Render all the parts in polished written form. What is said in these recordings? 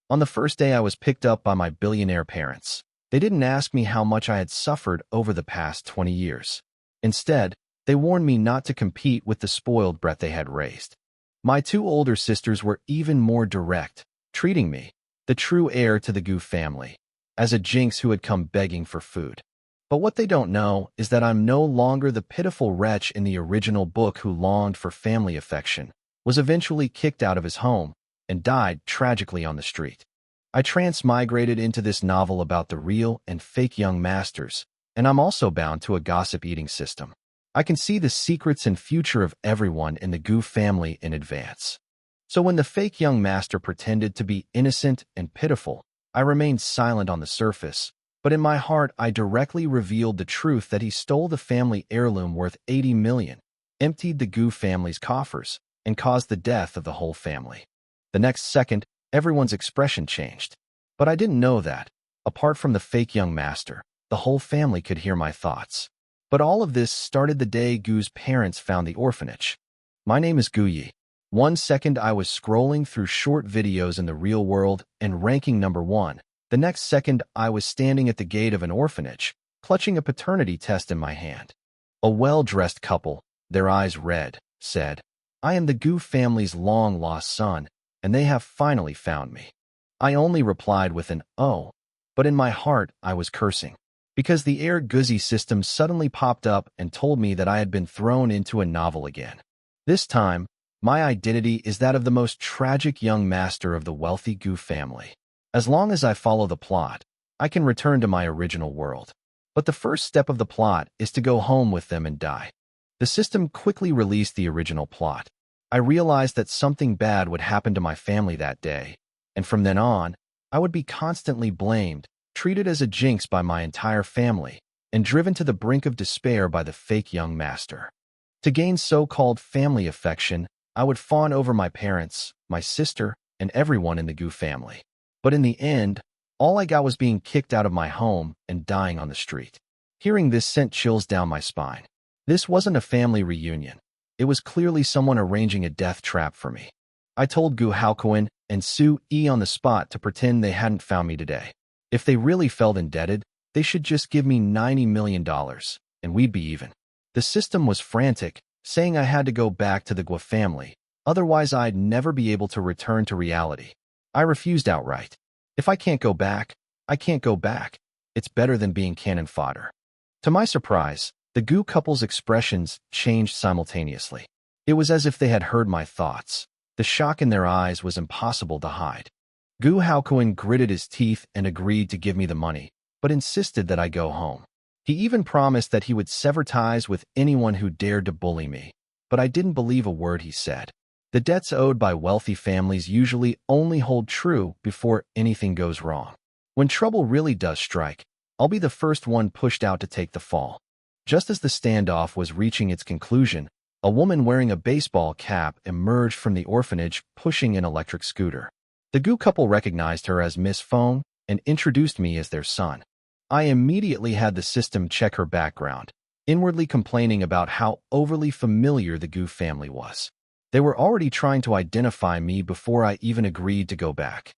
On the first day, I was picked up by my billionaire parents. They didn't ask me how much I had suffered over the past 20 years. Instead, they warned me not to compete with the spoiled brat they had raised. My two older sisters were even more direct, treating me, the true heir to the Gu family, as a jinx who had come begging for food. But what they don't know is that I'm no longer the pitiful wretch in the original book who longed for family affection, was eventually kicked out of his home, and died tragically on the street. I transmigrated into this novel about the real and fake young masters, and I'm also bound to a gossip-eating system. I can see the secrets and future of everyone in the Gu family in advance. So when the fake young master pretended to be innocent and pitiful, I remained silent on the surface, but in my heart I directly revealed the truth that he stole the family heirloom worth 80 million, emptied the Gu family's coffers, and caused the death of the whole family. The next second, everyone's expression changed. But I didn't know that, apart from the fake young master, the whole family could hear my thoughts. But all of this started the day Gu's parents found the orphanage. My name is Gu Yi. One second I was scrolling through short videos in the real world and ranking #1. The next second I was standing at the gate of an orphanage, clutching a paternity test in my hand. A well-dressed couple, their eyes red, said, "I am the Gu family's long-lost son, and they have finally found me." I only replied with an "oh," but in my heart I was cursing, because the Air Guzzi system suddenly popped up and told me that I had been thrown into a novel again. This time, my identity is that of the most tragic young master of the wealthy Gu family. As long as I follow the plot, I can return to my original world. But the first step of the plot is to go home with them and die. The system quickly released the original plot. I realized that something bad would happen to my family that day, and from then on, I would be constantly blamed, treated as a jinx by my entire family, and driven to the brink of despair by the fake young master. To gain so-called family affection, I would fawn over my parents, my sister, and everyone in the Gu family. But in the end, all I got was being kicked out of my home and dying on the street. Hearing this sent chills down my spine. This wasn't a family reunion. It was clearly someone arranging a death trap for me. I told Gu Haokuin and Su Yi on the spot to pretend they hadn't found me today. If they really felt indebted, they should just give me $90 million, and we'd be even. The system was frantic, saying I had to go back to the Gu family, otherwise I'd never be able to return to reality. I refused outright. If I can't go back, I can't go back. It's better than being cannon fodder. To my surprise, the Gu couple's expressions changed simultaneously. It was as if they had heard my thoughts. The shock in their eyes was impossible to hide. Gu Haokuin gritted his teeth and agreed to give me the money, but insisted that I go home. He even promised that he would sever ties with anyone who dared to bully me, but I didn't believe a word he said. The debts owed by wealthy families usually only hold true before anything goes wrong. When trouble really does strike, I'll be the first one pushed out to take the fall. Just as the standoff was reaching its conclusion, a woman wearing a baseball cap emerged from the orphanage pushing an electric scooter. The Gu couple recognized her as Miss Feng and introduced me as their son. I immediately had the system check her background, inwardly complaining about how overly familiar the Gu family was. They were already trying to identify me before I even agreed to go back.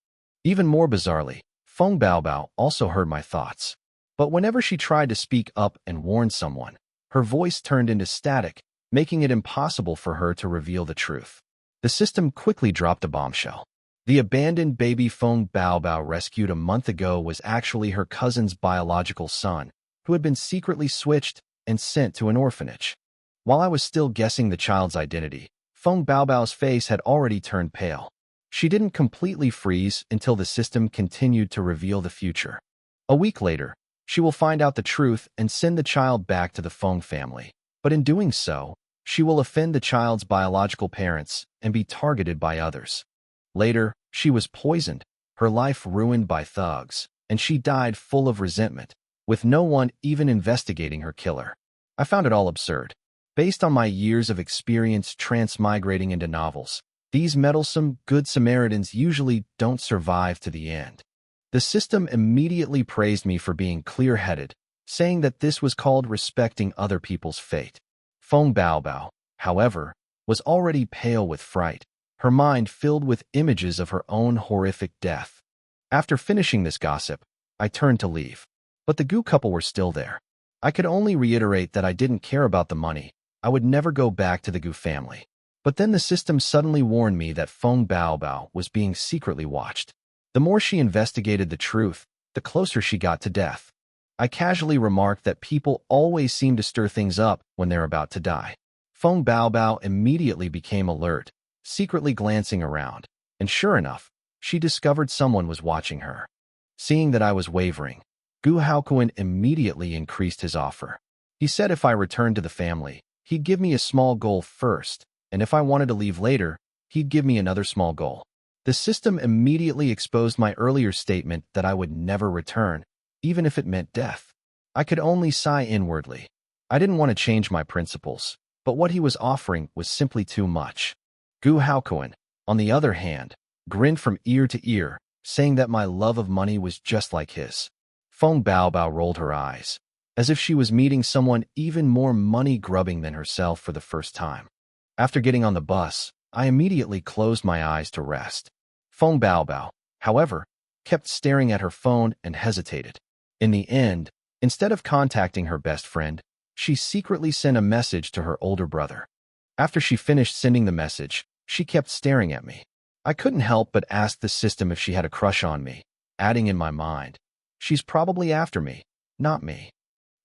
Even more bizarrely, Feng Baobao also heard my thoughts. But whenever she tried to speak up and warn someone, her voice turned into static, making it impossible for her to reveal the truth. The system quickly dropped a bombshell. The abandoned baby Feng Baobao rescued a month ago was actually her cousin's biological son, who had been secretly switched and sent to an orphanage. While I was still guessing the child's identity, Feng Baobao's face had already turned pale. She didn't completely freeze until the system continued to reveal the future. A week later, she will find out the truth and send the child back to the Feng family. But in doing so, she will offend the child's biological parents and be targeted by others. Later, she was poisoned, her life ruined by thugs, and she died full of resentment, with no one even investigating her killer. I found it all absurd. Based on my years of experience transmigrating into novels, these meddlesome Good Samaritans usually don't survive to the end. The system immediately praised me for being clear-headed, saying that this was called respecting other people's fate. Feng Baobao, however, was already pale with fright, her mind filled with images of her own horrific death. After finishing this gossip, I turned to leave. But the Gu couple were still there. I could only reiterate that I didn't care about the money. I would never go back to the Gu family. But then the system suddenly warned me that Feng Baobao was being secretly watched. The more she investigated the truth, the closer she got to death. I casually remarked that people always seem to stir things up when they're about to die. Feng Baobao immediately became alert, secretly glancing around, and sure enough, she discovered someone was watching her. Seeing that I was wavering, Gu Haokuan immediately increased his offer. He said if I returned to the family, he'd give me a small goal first, and if I wanted to leave later, he'd give me another small goal. The system immediately exposed my earlier statement that I would never return, even if it meant death. I could only sigh inwardly. I didn't want to change my principles, but what he was offering was simply too much. Gu Haokuan, on the other hand, grinned from ear to ear, saying that my love of money was just like his. Feng Baobao rolled her eyes, as if she was meeting someone even more money-grubbing than herself for the first time. After getting on the bus, I immediately closed my eyes to rest. Feng Baobao, however, kept staring at her phone and hesitated. In the end, instead of contacting her best friend, she secretly sent a message to her older brother. After she finished sending the message, she kept staring at me. I couldn't help but ask the system if she had a crush on me, adding in my mind, she's probably after me, not me.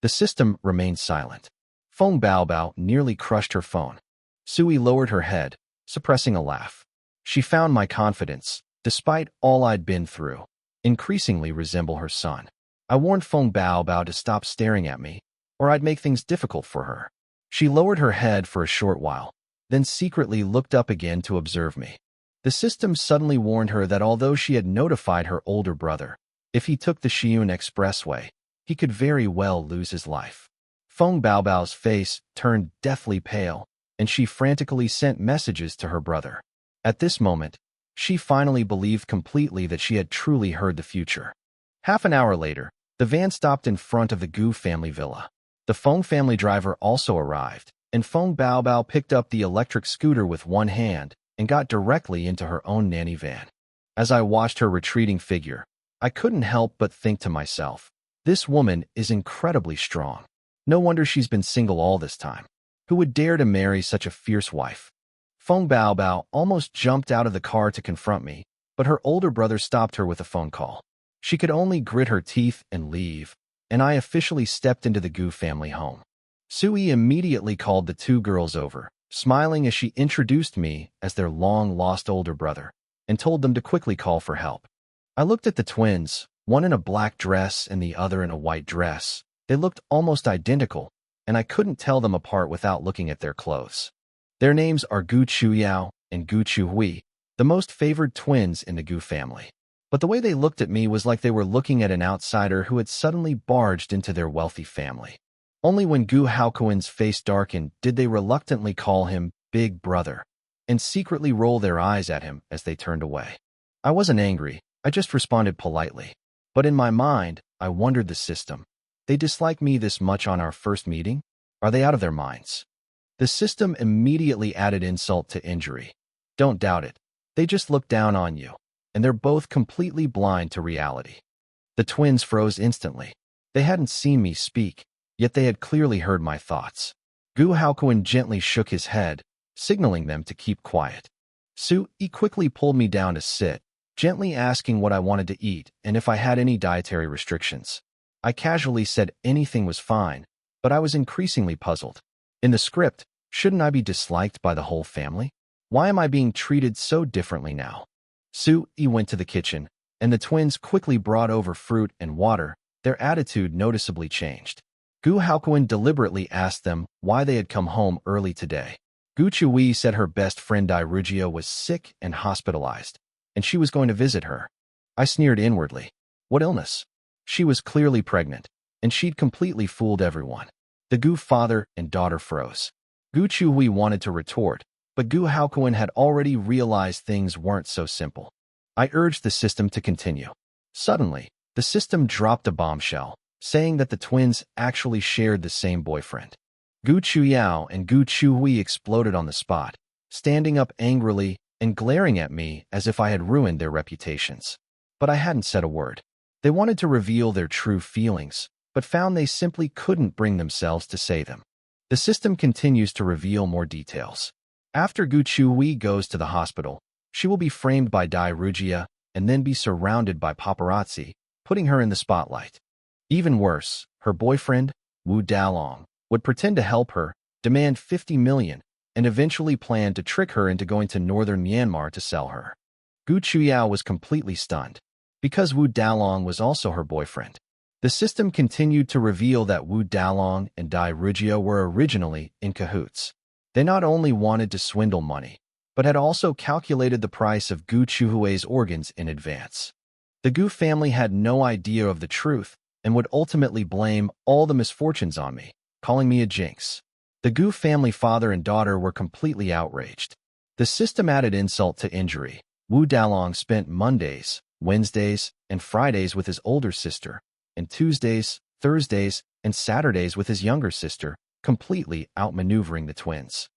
The system remained silent. Feng Baobao nearly crushed her phone. Sui lowered her head, suppressing a laugh. She found my confidence, despite all I'd been through, increasingly resemble her son. I warned Feng Baobao to stop staring at me, or I'd make things difficult for her. She lowered her head for a short while, then secretly looked up again to observe me. The system suddenly warned her that although she had notified her older brother, if he took the Xiun Expressway, he could very well lose his life. Feng Baobao's face turned deathly pale, and she frantically sent messages to her brother. At this moment, she finally believed completely that she had truly heard the future. Half an hour later, the van stopped in front of the Gu family villa. The Feng family driver also arrived, and Feng Baobao picked up the electric scooter with one hand and got directly into her own nanny van. As I watched her retreating figure, I couldn't help but think to myself, this woman is incredibly strong. No wonder she's been single all this time. Who would dare to marry such a fierce wife? Feng Baobao almost jumped out of the car to confront me, but her older brother stopped her with a phone call. She could only grit her teeth and leave, and I officially stepped into the Gu family home. Sui immediately called the two girls over, smiling as she introduced me as their long-lost older brother, and told them to quickly call for help. I looked at the twins, one in a black dress and the other in a white dress. They looked almost identical, and I couldn't tell them apart without looking at their clothes. Their names are Gu Chuyao and Gu Chuhui, the most favored twins in the Gu family. But the way they looked at me was like they were looking at an outsider who had suddenly barged into their wealthy family. Only when Gu Haokuan's face darkened did they reluctantly call him Big Brother, and secretly roll their eyes at him as they turned away. I wasn't angry, I just responded politely. But in my mind, I wondered the system. They dislike me this much on our first meeting? Are they out of their minds? The system immediately added insult to injury. Don't doubt it. They just look down on you, and they're both completely blind to reality. The twins froze instantly. They hadn't seen me speak, yet they had clearly heard my thoughts. Gu Haokuan gently shook his head, signaling them to keep quiet. Sui quickly pulled me down to sit, gently asking what I wanted to eat and if I had any dietary restrictions. I casually said anything was fine, but I was increasingly puzzled. In the script, shouldn't I be disliked by the whole family? Why am I being treated so differently now? Sui went to the kitchen, and the twins quickly brought over fruit and water. Their attitude noticeably changed. Gu Haokuan deliberately asked them why they had come home early today. Gu Chui said her best friend Rugio was sick and hospitalized, and she was going to visit her. I sneered inwardly. What illness? She was clearly pregnant, and she'd completely fooled everyone. The Gu father and daughter froze. Gu Chui wanted to retort, but Gu Haokuan had already realized things weren't so simple. I urged the system to continue. Suddenly, the system dropped a bombshell, saying that the twins actually shared the same boyfriend. Gu Chuyao and Gu Chuhui exploded on the spot, standing up angrily and glaring at me as if I had ruined their reputations. but I hadn't said a word. They wanted to reveal their true feelings, but found they simply couldn't bring themselves to say them. The system continues to reveal more details. After Gu Chui goes to the hospital, she will be framed by Dai Rugia and then be surrounded by paparazzi, putting her in the spotlight. Even worse, her boyfriend, Wu Dalong, would pretend to help her, demand 50 million, and eventually plan to trick her into going to northern Myanmar to sell her. Gu Chuyao was completely stunned, because Wu Dalong was also her boyfriend. The system continued to reveal that Wu Dalong and Dai Rugia were originally in cahoots. They not only wanted to swindle money, but had also calculated the price of Gu Chuhui's organs in advance. The Gu family had no idea of the truth and would ultimately blame all the misfortunes on me, calling me a jinx. The Gu family father and daughter were completely outraged. The system added insult to injury. Wu Dalong spent Mondays, Wednesdays, and Fridays with his older sister, and Tuesdays, Thursdays, and Saturdays with his younger sister, completely outmaneuvering the twins.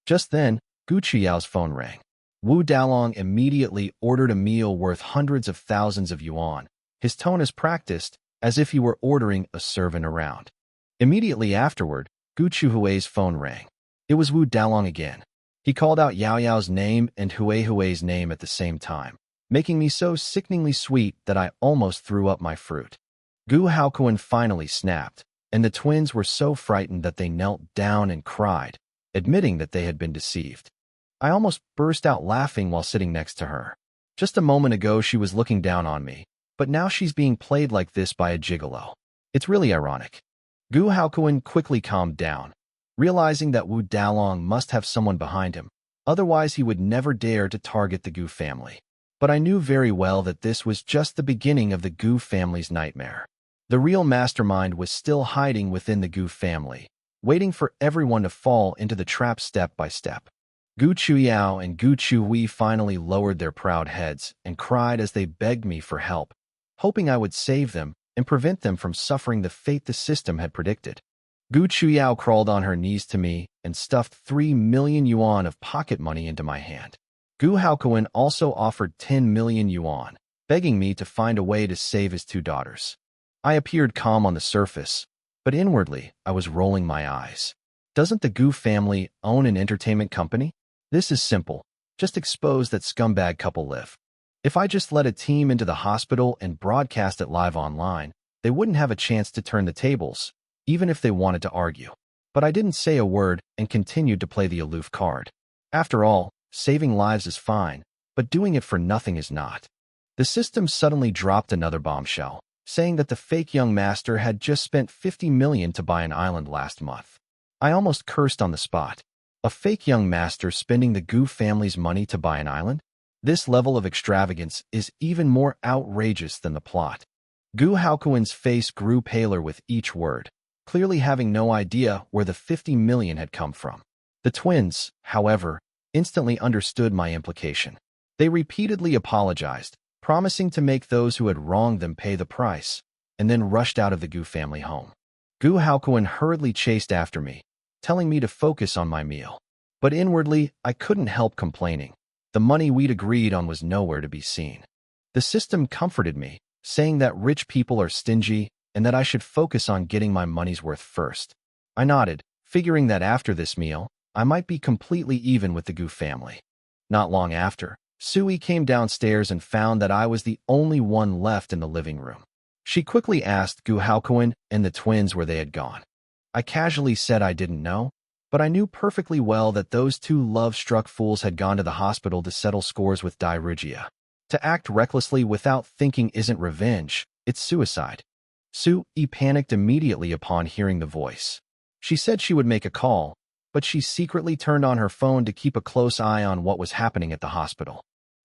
Just then, Gu Chiao's phone rang. Wu Dalong immediately ordered a meal worth hundreds of thousands of yuan, his tone as practiced, as if he were ordering a servant around. Immediately afterward, Gu Chuhui's phone rang. It was Wu Dalong again. He called out Yao Yao's name and Hui's name at the same time, making me so sickeningly sweet that I almost threw up my fruit. Gu Haokuan finally snapped, and the twins were so frightened that they knelt down and cried, admitting that they had been deceived. I almost burst out laughing while sitting next to her. Just a moment ago she was looking down on me, but now she's being played like this by a gigolo. It's really ironic. Gu Haokuan quickly calmed down, realizing that Wu Dalong must have someone behind him, otherwise he would never dare to target the Gu family. But I knew very well that this was just the beginning of the Gu family's nightmare. The real mastermind was still hiding within the Gu family, waiting for everyone to fall into the trap step by step. Gu Chuyao and Gu Chui finally lowered their proud heads and cried as they begged me for help, hoping I would save them and prevent them from suffering the fate the system had predicted. Gu Chuyao crawled on her knees to me and stuffed 3 million yuan of pocket money into my hand. Gu Haokuan also offered 10 million yuan, begging me to find a way to save his two daughters. I appeared calm on the surface, but inwardly I was rolling my eyes. Doesn't the Gu family own an entertainment company? This is simple. Just expose that scumbag couple live. If I just let a team into the hospital and broadcast it live online, they wouldn't have a chance to turn the tables, even if they wanted to argue. But I didn't say a word and continued to play the aloof card. After all, saving lives is fine, but doing it for nothing is not. The system suddenly dropped another bombshell, saying that the fake young master had just spent 50 million to buy an island last month. I almost cursed on the spot. A fake young master spending the Gu family's money to buy an island? This level of extravagance is even more outrageous than the plot. Gu Haokuan's face grew paler with each word, clearly having no idea where the 50 million had come from. The twins, however, instantly understood my implication. They repeatedly apologized, promising to make those who had wronged them pay the price, and then rushed out of the Gu family home. Gu Haokuan hurriedly chased after me, telling me to focus on my meal. But inwardly, I couldn't help complaining. The money we'd agreed on was nowhere to be seen. The system comforted me, saying that rich people are stingy and that I should focus on getting my money's worth first. I nodded, figuring that after this meal, I might be completely even with the Gu family. Not long after, Sui came downstairs and found that I was the only one left in the living room. She quickly asked Gu Haokuan and the twins where they had gone. I casually said I didn't know, but I knew perfectly well that those two love-struck fools had gone to the hospital to settle scores with Dai Rugia. To act recklessly without thinking isn't revenge, it's suicide. Sui panicked immediately upon hearing the voice. She said she would make a call, but she secretly turned on her phone to keep a close eye on what was happening at the hospital.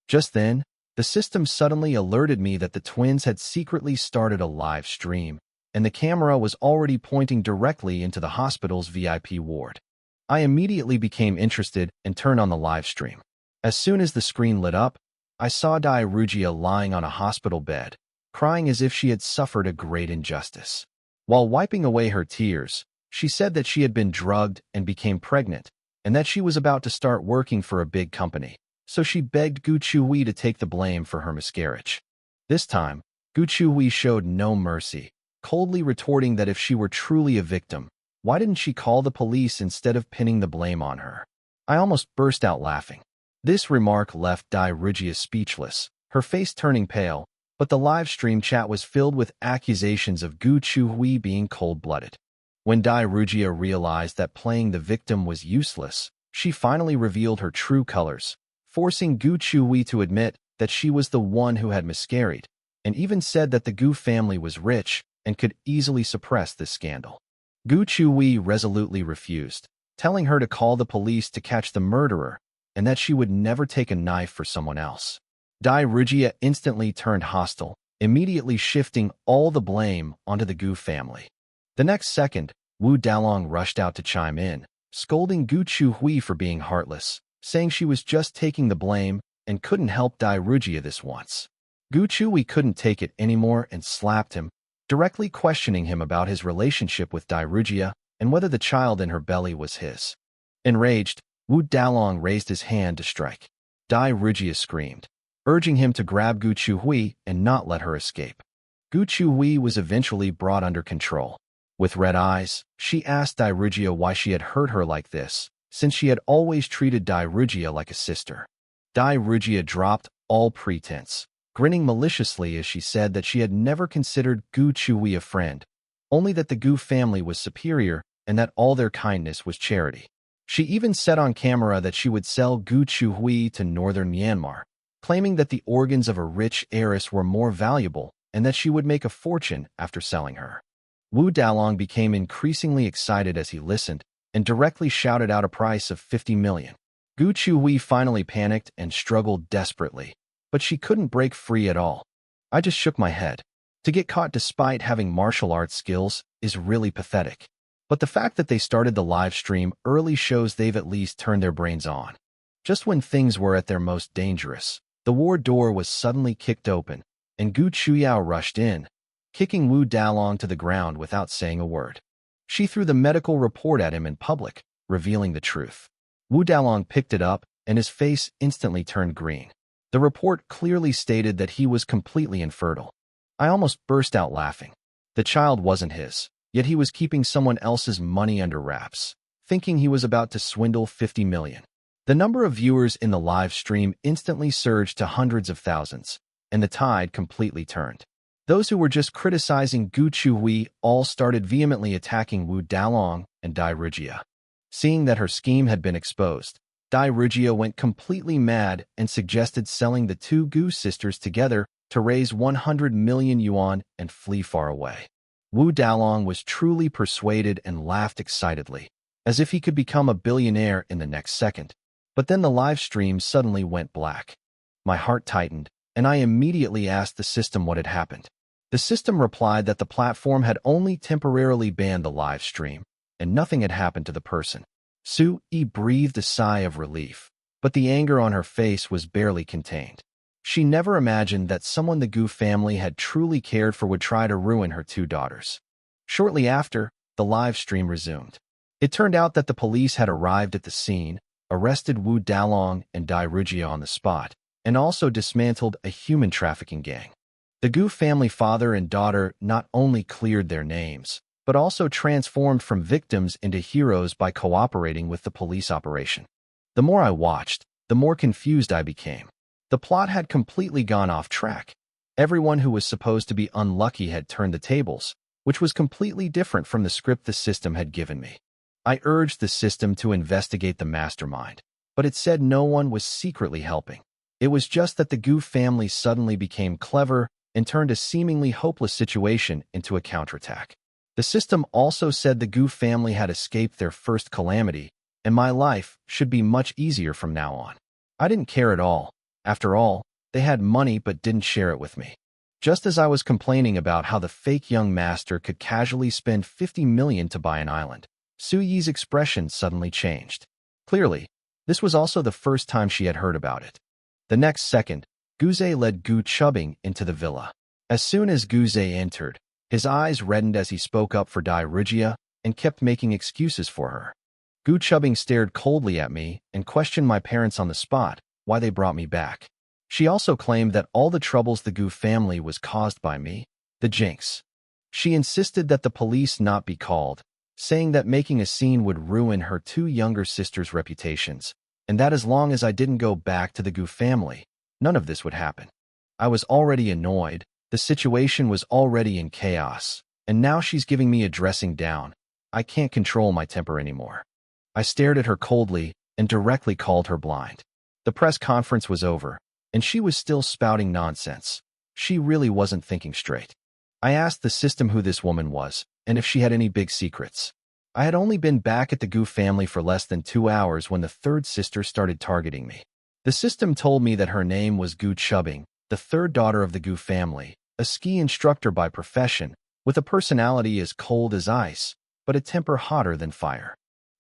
Just then, the system suddenly alerted me that the twins had secretly started a live stream, and the camera was already pointing directly into the hospital's VIP ward. I immediately became interested and turned on the live stream. As soon as the screen lit up, I saw Dai Rugia lying on a hospital bed, crying as if she had suffered a great injustice. While wiping away her tears, she said that she had been drugged and became pregnant, and that she was about to start working for a big company, so she begged Gu Chui to take the blame for her miscarriage. This time, Gu Chuhui showed no mercy, coldly retorting that if she were truly a victim, why didn't she call the police instead of pinning the blame on her? I almost burst out laughing. This remark left Dai Rugia speechless, her face turning pale, but the live stream chat was filled with accusations of Gu Chuhui being cold-blooded. When Dai Rugia realized that playing the victim was useless, she finally revealed her true colors, forcing Gu Chuhui to admit that she was the one who had miscarried, and even said that the Gu family was rich and could easily suppress this scandal. Gu Chuhui resolutely refused, telling her to call the police to catch the murderer and that she would never take a knife for someone else. Dai Rugia instantly turned hostile, immediately shifting all the blame onto the Gu family. The next second, Wu Dalong rushed out to chime in, scolding Gu Chuhui for being heartless, saying she was just taking the blame and couldn't help Dai Rugia this once. Gu Chuhui couldn't take it anymore and slapped him, directly questioning him about his relationship with Dai Rugia and whether the child in her belly was his. Enraged, Wu Dalong raised his hand to strike. Dai Rugia screamed, urging him to grab Gu Chuhui and not let her escape. Gu Chuhui was eventually brought under control. With red eyes, she asked Dai Rugia why she had hurt her like this, since she had always treated Dai Rugia like a sister. Dai Rugia dropped all pretense, grinning maliciously as she said that she had never considered Gu Chuhui a friend, only that the Gu family was superior and that all their kindness was charity. She even said on camera that she would sell Gu Chuhui to northern Myanmar, claiming that the organs of a rich heiress were more valuable and that she would make a fortune after selling her. Wu Dalong became increasingly excited as he listened and directly shouted out a price of 50 million. Gu Chuhui finally panicked and struggled desperately, but she couldn't break free at all. I just shook my head. To get caught despite having martial arts skills is really pathetic. But the fact that they started the live stream early shows they've at least turned their brains on. Just when things were at their most dangerous, the war door was suddenly kicked open, and Gu Chuyao rushed in, kicking Wu Dalong to the ground without saying a word. She threw the medical report at him in public, revealing the truth. Wu Dalong picked it up, and his face instantly turned green. The report clearly stated that he was completely infertile. I almost burst out laughing. The child wasn't his, yet he was keeping someone else's money under wraps, thinking he was about to swindle 50 million. The number of viewers in the live stream instantly surged to hundreds of thousands, and the tide completely turned. Those who were just criticizing Gu Chuhui all started vehemently attacking Wu Dalong and Dai Rugia. Seeing that her scheme had been exposed, Dai Rugia went completely mad and suggested selling the two Gu sisters together to raise 100 million yuan and flee far away. Wu Dalong was truly persuaded and laughed excitedly, as if he could become a billionaire in the next second. But then the live stream suddenly went black. My heart tightened, and I immediately asked the system what had happened. The system replied that the platform had only temporarily banned the live stream, and nothing had happened to the person. Su-yi breathed a sigh of relief, but the anger on her face was barely contained. She never imagined that someone the Gu family had truly cared for would try to ruin her two daughters. Shortly after, the live stream resumed. It turned out that the police had arrived at the scene, arrested Wu Dalong and Dai Rugia on the spot, and also dismantled a human trafficking gang. The Gu family father and daughter not only cleared their names, but also transformed from victims into heroes by cooperating with the police operation. The more I watched, the more confused I became. The plot had completely gone off track. Everyone who was supposed to be unlucky had turned the tables, which was completely different from the script the system had given me. I urged the system to investigate the mastermind, but it said no one was secretly helping. It was just that the Gu family suddenly became clever and turned a seemingly hopeless situation into a counterattack. The system also said the Gu family had escaped their first calamity, and my life should be much easier from now on. I didn't care at all. After all, they had money but didn't share it with me. Just as I was complaining about how the fake young master could casually spend 50 million to buy an island, Su-yi's expression suddenly changed. Clearly, this was also the first time she had heard about it. The next second, Guze led Gu Chubbing into the villa. As soon as Guze entered, his eyes reddened as he spoke up for Dai Rugia and kept making excuses for her. Gu Chubbing stared coldly at me and questioned my parents on the spot, why they brought me back. She also claimed that all the troubles the Gu family was caused by me, the jinx. She insisted that the police not be called, saying that making a scene would ruin her two younger sisters' reputations, and that as long as I didn't go back to the Gu family, none of this would happen. I was already annoyed, the situation was already in chaos, and now she's giving me a dressing down. I can't control my temper anymore. I stared at her coldly and directly called her blind. The press conference was over, and she was still spouting nonsense. She really wasn't thinking straight. I asked the system who this woman was, and if she had any big secrets. I had only been back at the Gu family for less than 2 hours when the third sister started targeting me. The system told me that her name was Gu Chubbing, the third daughter of the Gu family, a ski instructor by profession, with a personality as cold as ice, but a temper hotter than fire.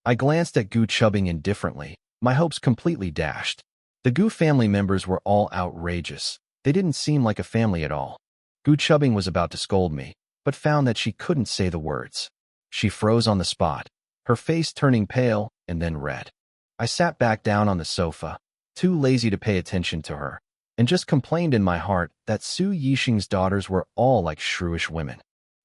I glanced at Gu Chubbing indifferently, my hopes completely dashed. The Gu family members were all outrageous. They didn't seem like a family at all. Gu Chubbing was about to scold me, but found that she couldn't say the words. She froze on the spot, her face turning pale and then red. I sat back down on the sofa, too lazy to pay attention to her, and just complained in my heart that Su Yixing's daughters were all like shrewish women.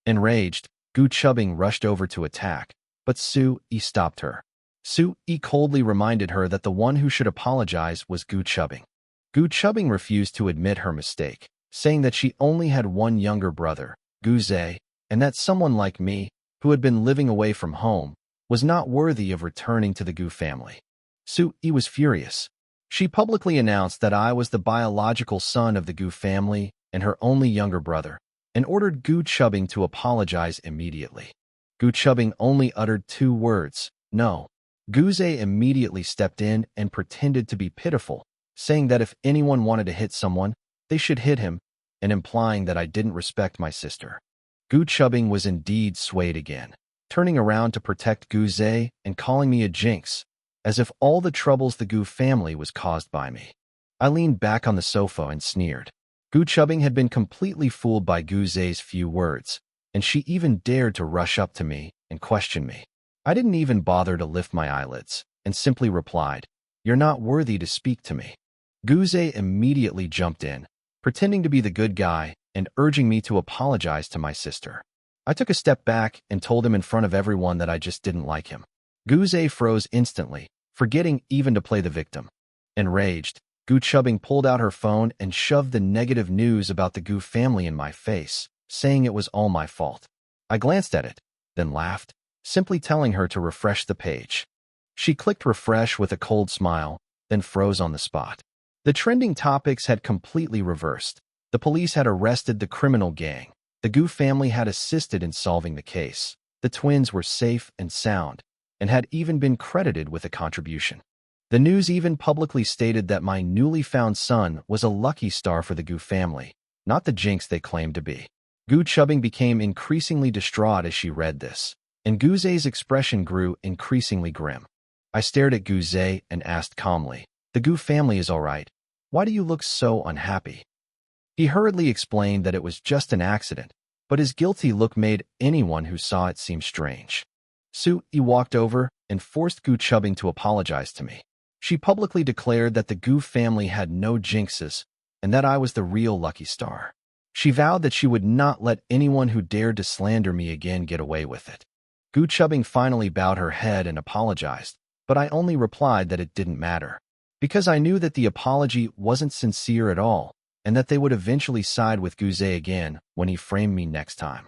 Enraged, Gu Chubbing rushed over to attack, but Su Yi stopped her. Su Yi coldly reminded her that the one who should apologize was Gu Chubbing. Gu Chubbing refused to admit her mistake, saying that she only had one younger brother, Gu Zhe, and that someone like me, who had been living away from home, was not worthy of returning to the Gu family. Su Yi was furious. She publicly announced that I was the biological son of the Gu family and her only younger brother, and ordered Gu Chubbing to apologize immediately. Gu Chubbing only uttered 2 words, no. Gu Zhe immediately stepped in and pretended to be pitiful, saying that if anyone wanted to hit someone, they should hit him, and implying that I didn't respect my sister. Gu Chubbing was indeed swayed again, turning around to protect Gu Zhe and calling me a jinx, as if all the troubles the Gu family was caused by me. I leaned back on the sofa and sneered. Gu Chubbing had been completely fooled by Gu Zhe's few words, and she even dared to rush up to me and question me. I didn't even bother to lift my eyelids, and simply replied, "You're not worthy to speak to me." Gu Zhe immediately jumped in, pretending to be the good guy and urging me to apologize to my sister. I took a step back and told him in front of everyone that I just didn't like him. Gu Zhe froze instantly, forgetting even to play the victim. Enraged, Gu Chubbing pulled out her phone and shoved the negative news about the Gu family in my face, saying it was all my fault. I glanced at it, then laughed, simply telling her to refresh the page. She clicked refresh with a cold smile, then froze on the spot. The trending topics had completely reversed. The police had arrested the criminal gang. The Gu family had assisted in solving the case. The twins were safe and sound, and had even been credited with a contribution. The news even publicly stated that my newly found son was a lucky star for the Gu family, not the jinx they claimed to be. Gu Chubbing became increasingly distraught as she read this, and Gu Zhe's expression grew increasingly grim. I stared at Gu Zhe and asked calmly, "The Gu family is all right. Why do you look so unhappy?" He hurriedly explained that it was just an accident, but his guilty look made anyone who saw it seem strange. Su Yi walked over and forced Gu Chubbing to apologize to me. She publicly declared that the Gu family had no jinxes and that I was the real lucky star. She vowed that she would not let anyone who dared to slander me again get away with it. Gu Chubbing finally bowed her head and apologized, but I only replied that it didn't matter, because I knew that the apology wasn't sincere at all, and that they would eventually side with Gu Zhe again when he framed me next time.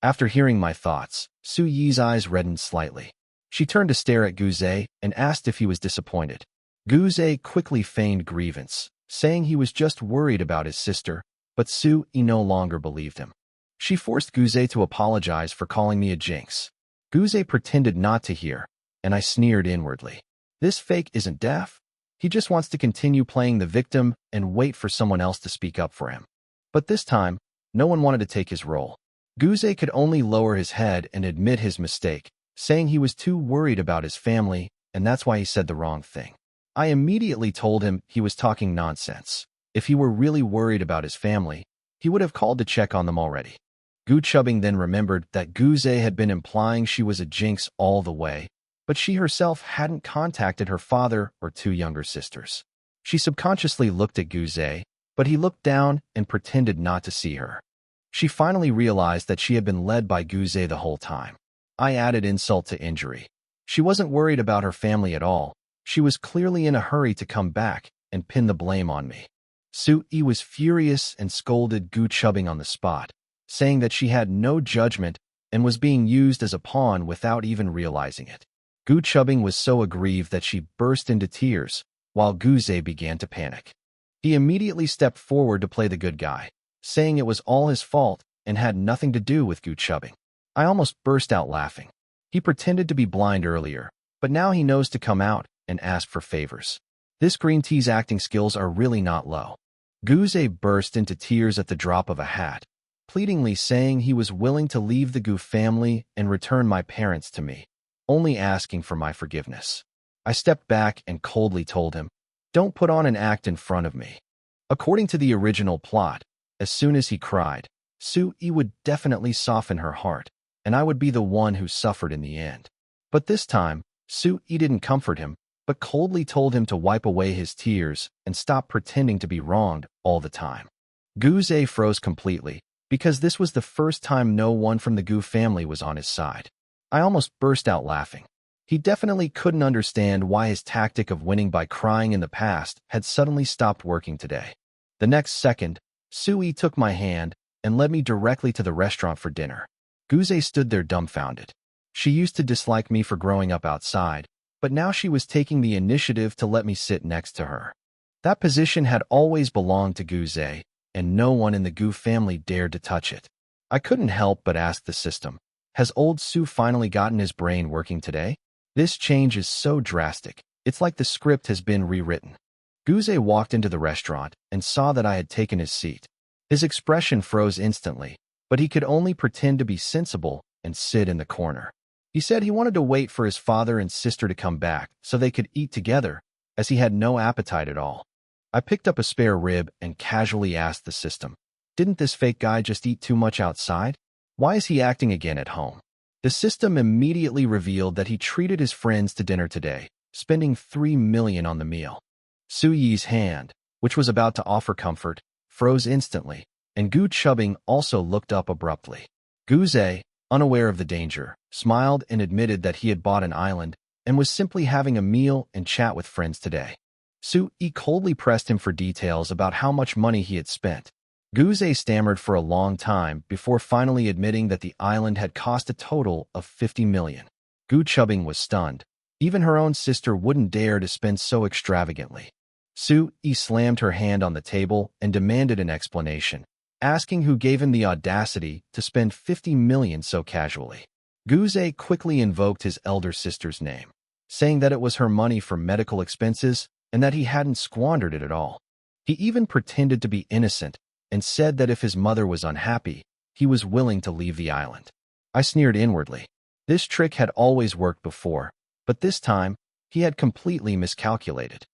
After hearing my thoughts, Su Yi's eyes reddened slightly. She turned to stare at Gu Zhe and asked if he was disappointed. Gu Zhe quickly feigned grievance, saying he was just worried about his sister, but Su Yi no longer believed him. She forced Gu Zhe to apologize for calling me a jinx. Gu Zhe pretended not to hear, and I sneered inwardly. This fake isn't deaf. He just wants to continue playing the victim and wait for someone else to speak up for him. But this time, no one wanted to take his role. Gu Zhe could only lower his head and admit his mistake, saying he was too worried about his family, and that's why he said the wrong thing. I immediately told him he was talking nonsense. If he were really worried about his family, he would have called to check on them already. Gu Chubbing then remembered that Gu Zhe had been implying she was a jinx all the way, but she herself hadn't contacted her father or 2 younger sisters. She subconsciously looked at Gu Zhe, but he looked down and pretended not to see her. She finally realized that she had been led by Guze the whole time. I added insult to injury. She wasn't worried about her family at all. She was clearly in a hurry to come back and pin the blame on me. Su-yi was furious and scolded Gu Chubbing on the spot, saying that she had no judgment and was being used as a pawn without even realizing it. Gu Chubbing was so aggrieved that she burst into tears, while Guze began to panic. He immediately stepped forward to play the good guy, saying it was all his fault and had nothing to do with Gu Chubbing. I almost burst out laughing. He pretended to be blind earlier, but now he knows to come out and ask for favors. This green tea's acting skills are really not low. Guze burst into tears at the drop of a hat, pleadingly saying he was willing to leave the Gu family and return my parents to me, only asking for my forgiveness. I stepped back and coldly told him, "Don't put on an act in front of me." According to the original plot, as soon as he cried, Su-yi would definitely soften her heart, and I would be the one who suffered in the end. But this time, Su-yi didn't comfort him, but coldly told him to wipe away his tears and stop pretending to be wronged all the time. Guze froze completely, because this was the first time no one from the Gu family was on his side. I almost burst out laughing. He definitely couldn't understand why his tactic of winning by crying in the past had suddenly stopped working today. The next second, Su-yi took my hand and led me directly to the restaurant for dinner. Guze stood there dumbfounded. She used to dislike me for growing up outside, but now she was taking the initiative to let me sit next to her. That position had always belonged to Guze, and no one in the Gu family dared to touch it. I couldn't help but ask the system, "Has old Su finally gotten his brain working today?" This change is so drastic, it's like the script has been rewritten. Guze walked into the restaurant and saw that I had taken his seat. His expression froze instantly, but he could only pretend to be sensible and sit in the corner. He said he wanted to wait for his father and sister to come back so they could eat together, as he had no appetite at all. I picked up a spare rib and casually asked the system, "Didn't this fake guy just eat too much outside? Why is he acting again at home?" The system immediately revealed that he treated his friends to dinner today, spending 3 million on the meal. Su-yi's hand, which was about to offer comfort, froze instantly, and Gu Chubbing also looked up abruptly. Guze, unaware of the danger, smiled and admitted that he had bought an island and was simply having a meal and chat with friends today. Su-yi coldly pressed him for details about how much money he had spent. Guze stammered for a long time before finally admitting that the island had cost a total of 50 million. Gu Chubbing was stunned. Even her own sister wouldn't dare to spend so extravagantly. Su-yi slammed her hand on the table and demanded an explanation, asking who gave him the audacity to spend 50 million so casually. Guze quickly invoked his elder sister's name, saying that it was her money for medical expenses and that he hadn't squandered it at all. He even pretended to be innocent and said that if his mother was unhappy, he was willing to leave the island. I sneered inwardly. This trick had always worked before, but this time, he had completely miscalculated.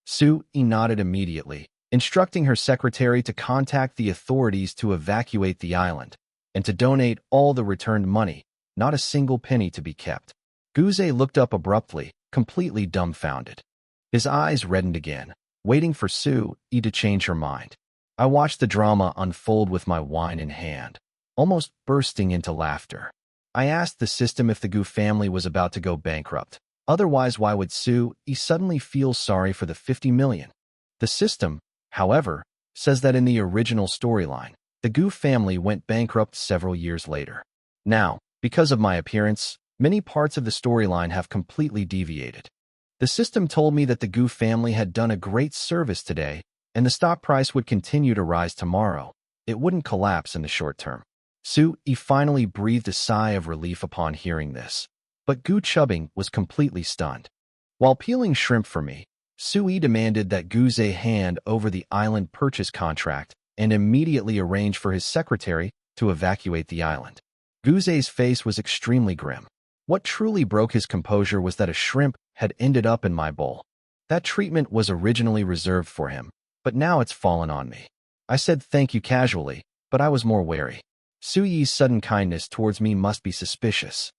Su-yi nodded immediately, instructing her secretary to contact the authorities to evacuate the island and to donate all the returned money, not a single penny to be kept. Guze looked up abruptly, completely dumbfounded. His eyes reddened again, waiting for Su-yi to change her mind. I watched the drama unfold with my wine in hand, almost bursting into laughter. I asked the system if the Gu family was about to go bankrupt. Otherwise, why would Su-yi suddenly feel sorry for the 50 million? The system, however, says that in the original storyline, the Gu family went bankrupt several years later. Now, because of my appearance, many parts of the storyline have completely deviated. The system told me that the Gu family had done a great service today, and the stock price would continue to rise tomorrow. It wouldn't collapse in the short term. Su-yi finally breathed a sigh of relief upon hearing this. But Gu Chubbing was completely stunned. While peeling shrimp for me, Su-yi demanded that Guze hand over the island purchase contract and immediately arrange for his secretary to evacuate the island. Guze's face was extremely grim. What truly broke his composure was that a shrimp had ended up in my bowl. That treatment was originally reserved for him, but now it's fallen on me. I said thank you casually, but I was more wary. Su-yi's sudden kindness towards me must be suspicious.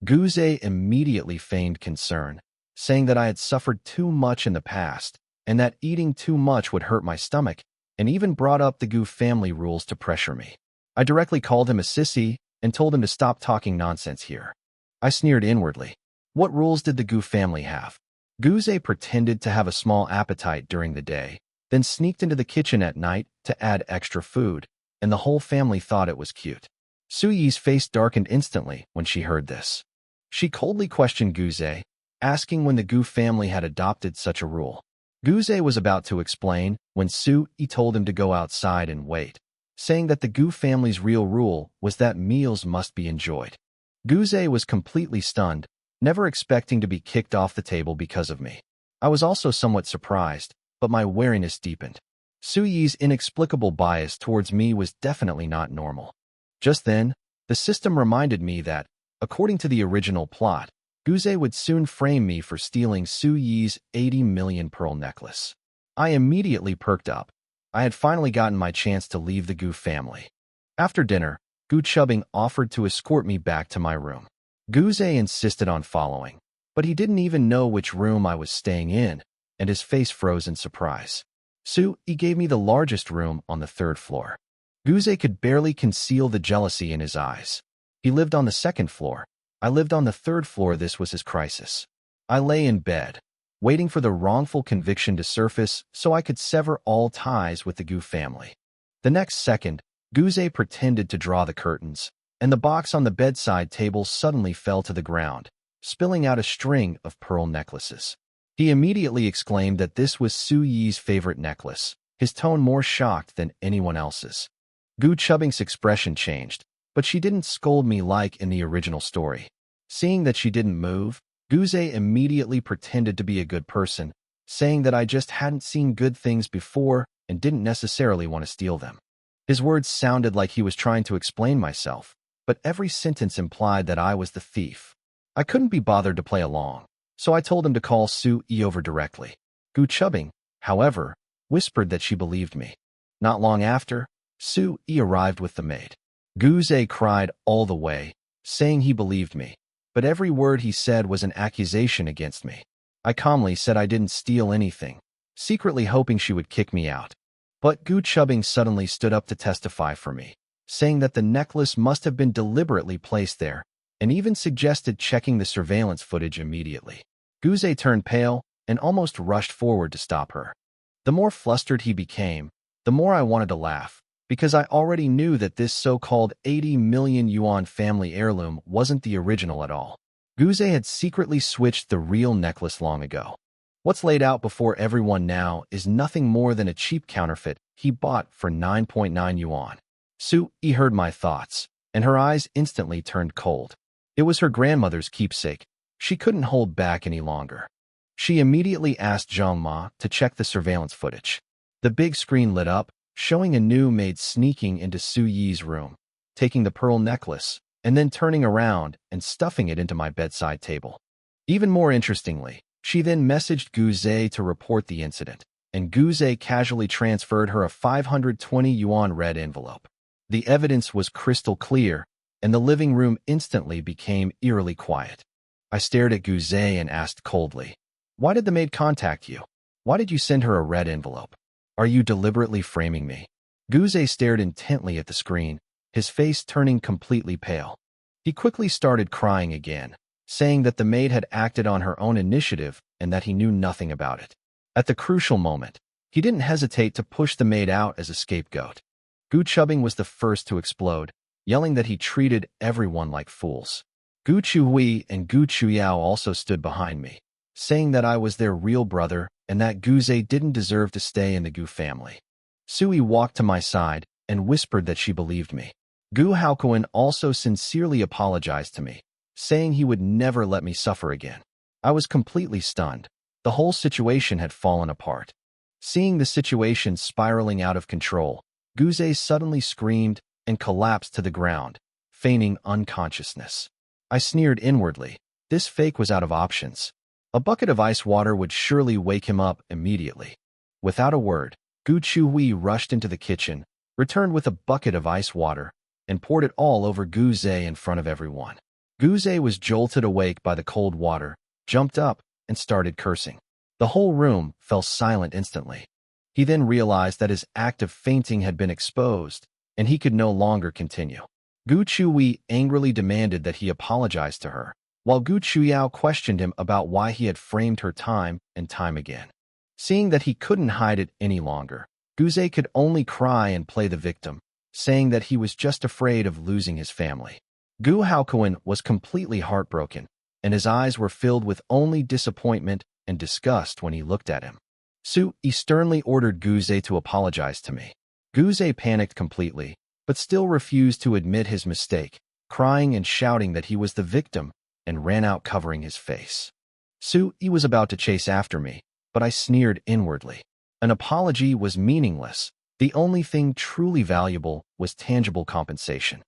Guze immediately feigned concern, saying that I had suffered too much in the past and that eating too much would hurt my stomach and even brought up the Gu family rules to pressure me. I directly called him a sissy and told him to stop talking nonsense here. I sneered inwardly. What rules did the Gu family have? Guze pretended to have a small appetite during the day, then sneaked into the kitchen at night to add extra food, and the whole family thought it was cute. Suyi's face darkened instantly when she heard this. She coldly questioned Guze, asking when the Gu family had adopted such a rule. Guze was about to explain when Su-yi told him to go outside and wait, saying that the Gu family's real rule was that meals must be enjoyed. Guze was completely stunned, never expecting to be kicked off the table because of me. I was also somewhat surprised, but my wariness deepened. Su-yi's inexplicable bias towards me was definitely not normal. Just then, the system reminded me that, according to the original plot, Guze would soon frame me for stealing Su-yi's 80 million pearl necklace. I immediately perked up. I had finally gotten my chance to leave the Gu family. After dinner, Gu Chubbing offered to escort me back to my room. Guze insisted on following, but he didn't even know which room I was staying in, and his face froze in surprise. Su-yi gave me the largest room on the 3rd floor. Guze could barely conceal the jealousy in his eyes. He lived on the 2nd floor. I lived on the 3rd floor. This was his crisis. I lay in bed, waiting for the wrongful conviction to surface so I could sever all ties with the Gu family. The next second, Guze pretended to draw the curtains, and the box on the bedside table suddenly fell to the ground, spilling out a string of pearl necklaces. He immediately exclaimed that this was Su-yi's favorite necklace, his tone more shocked than anyone else's. Gu Chubbing's expression changed, but she didn't scold me like in the original story. Seeing that she didn't move, Guze immediately pretended to be a good person, saying that I just hadn't seen good things before and didn't necessarily want to steal them. His words sounded like he was trying to explain myself, but every sentence implied that I was the thief. I couldn't be bothered to play along, so I told him to call Su-yi over directly. Gu Chubbing, however, whispered that she believed me. Not long after, Su-yi arrived with the maid. Guze cried all the way, saying he believed me, but every word he said was an accusation against me. I calmly said I didn't steal anything, secretly hoping she would kick me out. But Gu Chubbing suddenly stood up to testify for me, saying that the necklace must have been deliberately placed there, and even suggested checking the surveillance footage immediately. Guze turned pale and almost rushed forward to stop her. The more flustered he became, the more I wanted to laugh, because I already knew that this so-called 80 million yuan family heirloom wasn't the original at all. Guze had secretly switched the real necklace long ago. What's laid out before everyone now is nothing more than a cheap counterfeit he bought for 9.9 yuan. Su-yi heard my thoughts, and her eyes instantly turned cold. It was her grandmother's keepsake. She couldn't hold back any longer. She immediately asked Zhang Ma to check the surveillance footage. The big screen lit up, showing a new maid sneaking into Su-yi's room, taking the pearl necklace, and then turning around and stuffing it into my bedside table. Even more interestingly, she then messaged Guze to report the incident, and Guze casually transferred her a 520 yuan red envelope. The evidence was crystal clear, and the living room instantly became eerily quiet. I stared at Guze and asked coldly, "Why did the maid contact you? Why did you send her a red envelope? Are you deliberately framing me?" Guze stared intently at the screen, his face turning completely pale. He quickly started crying again, saying that the maid had acted on her own initiative and that he knew nothing about it. At the crucial moment, he didn't hesitate to push the maid out as a scapegoat. Gu Chubbing was the first to explode, yelling that he treated everyone like fools. Gu Chuhui and Gu Chuyao also stood behind me, saying that I was their real brother and that Guze didn't deserve to stay in the Gu family. Sui walked to my side and whispered that she believed me. Gu Haokuan also sincerely apologized to me, saying he would never let me suffer again. I was completely stunned. The whole situation had fallen apart. Seeing the situation spiraling out of control, Guze suddenly screamed and collapsed to the ground, feigning unconsciousness. I sneered inwardly. This fake was out of options. A bucket of ice water would surely wake him up immediately. Without a word, Gu Chuhui rushed into the kitchen, returned with a bucket of ice water, and poured it all over Guze in front of everyone. Guze was jolted awake by the cold water, jumped up, and started cursing. The whole room fell silent instantly. He then realized that his act of fainting had been exposed, and he could no longer continue. Gu Chui angrily demanded that he apologize to her, while Gu Chuyao questioned him about why he had framed her time and time again. Seeing that he couldn't hide it any longer, Guze could only cry and play the victim, saying that he was just afraid of losing his family. Gu Haokuan was completely heartbroken, and his eyes were filled with only disappointment and disgust when he looked at him. He sternly ordered Guze to apologize to me. Guze panicked completely, but still refused to admit his mistake, crying and shouting that he was the victim, and ran out covering his face. He was about to chase after me, but I sneered inwardly. An apology was meaningless. The only thing truly valuable was tangible compensation.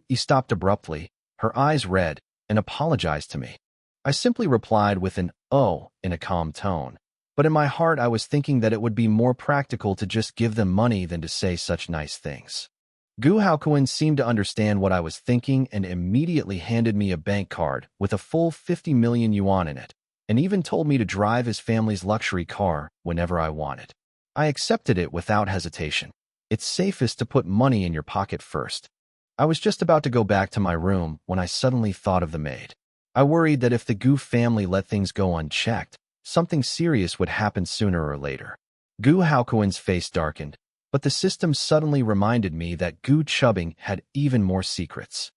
He stopped abruptly, her eyes red, and apologized to me. I simply replied with an "oh" in a calm tone, but in my heart I was thinking that it would be more practical to just give them money than to say such nice things. Gu Haokuan seemed to understand what I was thinking and immediately handed me a bank card with a full 50 million yuan in it, and even told me to drive his family's luxury car whenever I wanted. I accepted it without hesitation. It's safest to put money in your pocket first. I was just about to go back to my room when I suddenly thought of the maid. I worried that if the Gu family let things go unchecked, something serious would happen sooner or later. Gu Haokuan's face darkened, but the system suddenly reminded me that Gu Chubbing had even more secrets.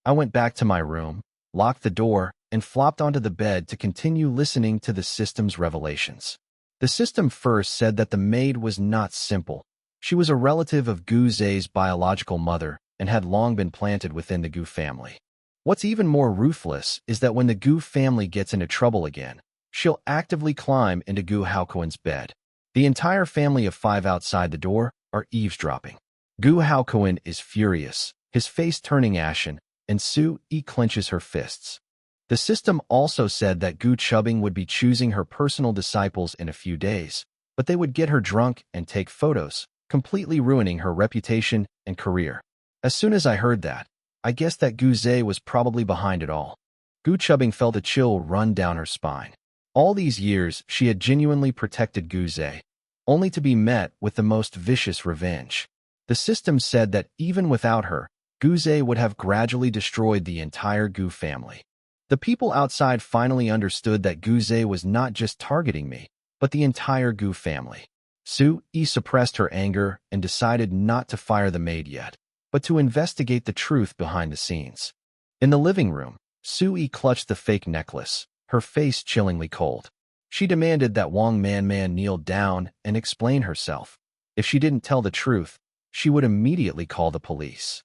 I went back to my room, locked the door, and flopped onto the bed to continue listening to the system's revelations. The system first said that the maid was not simple. She was a relative of Gu Ze's biological mother and had long been planted within the Gu family. What's even more ruthless is that when the Gu family gets into trouble again, she'll actively climb into Gu Haokuan's bed. The entire family of 5 outside the door are eavesdropping. Gu Haokuan is furious, his face turning ashen, and Su-yi clenches her fists. The system also said that Gu Chubbing would be choosing her personal disciples in a few days, but they would get her drunk and take photos, completely ruining her reputation and career. As soon as I heard that, I guessed that Gu Ze was probably behind it all. Gu Chubbing felt a chill run down her spine. All these years, she had genuinely protected Gu Ze, only to be met with the most vicious revenge. The system said that even without her, Gu Ze would have gradually destroyed the entire Gu family. The people outside finally understood that Gu Ze was not just targeting me, but the entire Gu family. Su-yi suppressed her anger and decided not to fire the maid yet, but to investigate the truth behind the scenes. In the living room, Su-yi clutched the fake necklace, her face chillingly cold. She demanded that Wang Manman kneel down and explain herself. If she didn't tell the truth, she would immediately call the police.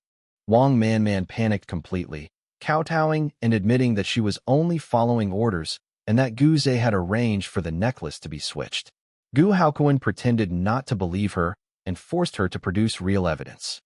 Wang Manman panicked completely, kowtowing and admitting that she was only following orders and that Gu Ze had arranged for the necklace to be switched. Gu Haokuan pretended not to believe her and forced her to produce real evidence.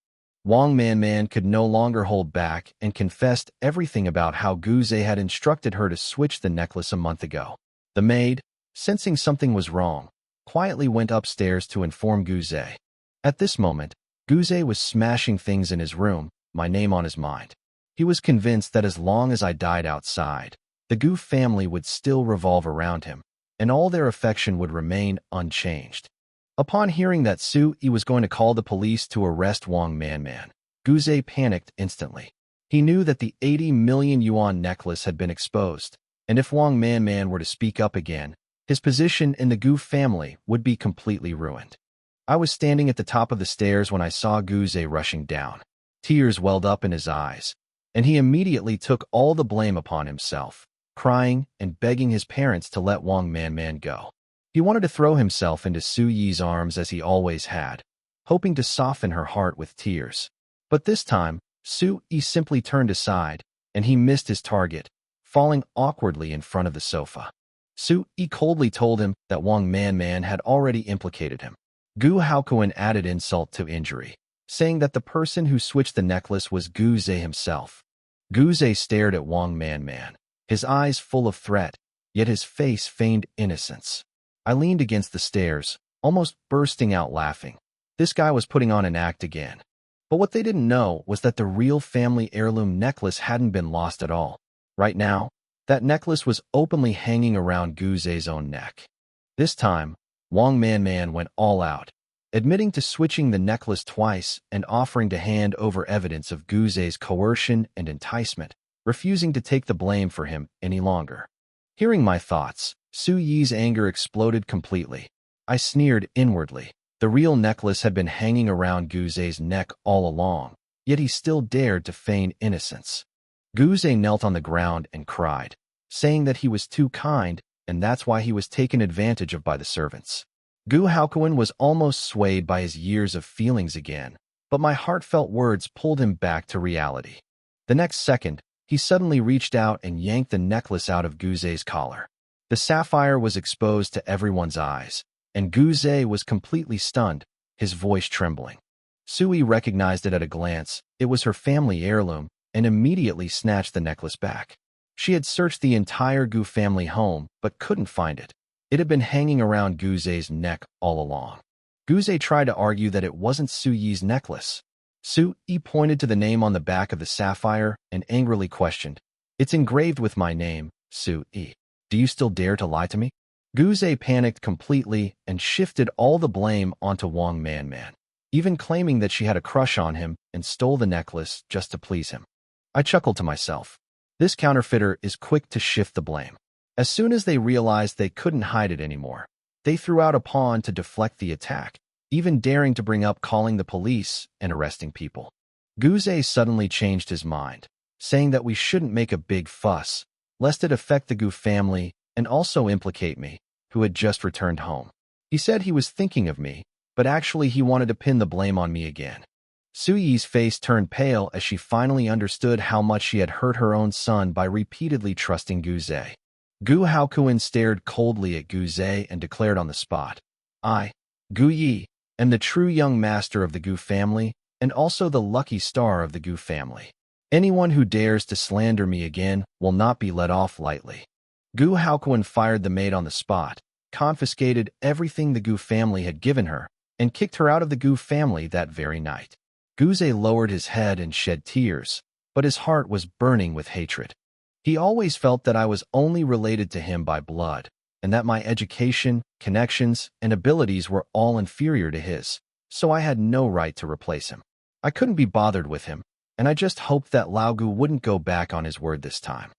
Wang Manman could no longer hold back and confessed everything about how Gu Ze had instructed her to switch the necklace a month ago. The maid, sensing something was wrong, quietly went upstairs to inform Gu Ze. At this moment, Gu Ze was smashing things in his room, my name on his mind. He was convinced that as long as I died outside, the Gu family would still revolve around him, and all their affection would remain unchanged. Upon hearing that Su-yi was going to call the police to arrest Wang Manman, Gu Ze panicked instantly. He knew that the 80 million yuan necklace had been exposed, and if Wang Manman were to speak up again, his position in the Gu family would be completely ruined. I was standing at the top of the stairs when I saw Gu Ze rushing down. Tears welled up in his eyes, and he immediately took all the blame upon himself, crying and begging his parents to let Wang Manman go. He wanted to throw himself into Su-yi's arms as he always had, hoping to soften her heart with tears. But this time, Su-yi simply turned aside, and he missed his target, falling awkwardly in front of the sofa. Su-yi coldly told him that Wang Manman had already implicated him. Gu Haokuan added insult to injury, saying that the person who switched the necklace was Gu Ze himself. Gu Ze stared at Wang Manman, his eyes full of threat, yet his face feigned innocence. I leaned against the stairs, almost bursting out laughing. This guy was putting on an act again. But what they didn't know was that the real family heirloom necklace hadn't been lost at all. Right now, that necklace was openly hanging around Gu Ze's own neck. This time, Wang Man went all out, admitting to switching the necklace twice and offering to hand over evidence of Guzei's coercion and enticement, refusing to take the blame for him any longer. Hearing my thoughts, Su Yi's anger exploded completely. I sneered inwardly. The real necklace had been hanging around Guzei's neck all along, yet he still dared to feign innocence. Guzei knelt on the ground and cried, saying that he was too kind and that's why he was taken advantage of by the servants. Gu Haokuan was almost swayed by his years of feelings again, but my heartfelt words pulled him back to reality. The next second, he suddenly reached out and yanked the necklace out of Guzei's collar. The sapphire was exposed to everyone's eyes, and Guzei was completely stunned, his voice trembling. Sui recognized it at a glance. It was her family heirloom, and immediately snatched the necklace back. She had searched the entire Gu family home, but couldn't find it. It had been hanging around Guzei's neck all along. Guzei tried to argue that it wasn't Su Yi's necklace. Su Yi pointed to the name on the back of the sapphire and angrily questioned, "It's engraved with my name, Su Yi. Do you still dare to lie to me?" Guzei panicked completely and shifted all the blame onto Wang Man, even claiming that she had a crush on him and stole the necklace just to please him. I chuckled to myself. This counterfeiter is quick to shift the blame. As soon as they realized they couldn't hide it anymore, they threw out a pawn to deflect the attack, even daring to bring up calling the police and arresting people. Guzei suddenly changed his mind, saying that we shouldn't make a big fuss, lest it affect the Gu family and also implicate me, who had just returned home. He said he was thinking of me, but actually he wanted to pin the blame on me again. Su Yi's face turned pale as she finally understood how much she had hurt her own son by repeatedly trusting Guzei. Gu Haokuan stared coldly at Guzei and declared on the spot, "I, Gu Yi, am the true young master of the Gu family and also the lucky star of the Gu family. Anyone who dares to slander me again will not be let off lightly." Gu Haokuan fired the maid on the spot, confiscated everything the Gu family had given her, and kicked her out of the Gu family that very night. Guzei lowered his head and shed tears, but his heart was burning with hatred. He always felt that I was only related to him by blood, and that my education, connections, and abilities were all inferior to his, so I had no right to replace him. I couldn't be bothered with him, and I just hoped that Lao Gu wouldn't go back on his word this time.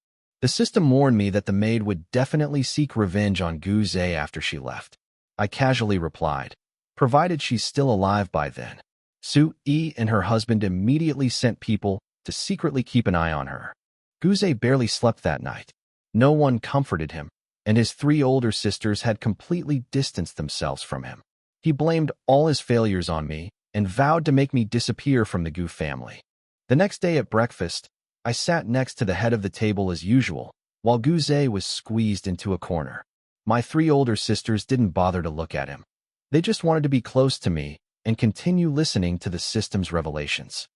The system warned me that the maid would definitely seek revenge on Guzei after she left. I casually replied, provided she's still alive by then. Su Yi and her husband immediately sent people to secretly keep an eye on her. Guzei barely slept that night. No one comforted him, and his 3 older sisters had completely distanced themselves from him. He blamed all his failures on me and vowed to make me disappear from the Gu family. The next day at breakfast, I sat next to the head of the table as usual, while Guzei was squeezed into a corner. My 3 older sisters didn't bother to look at him. They just wanted to be close to me and continue listening to the system's revelations.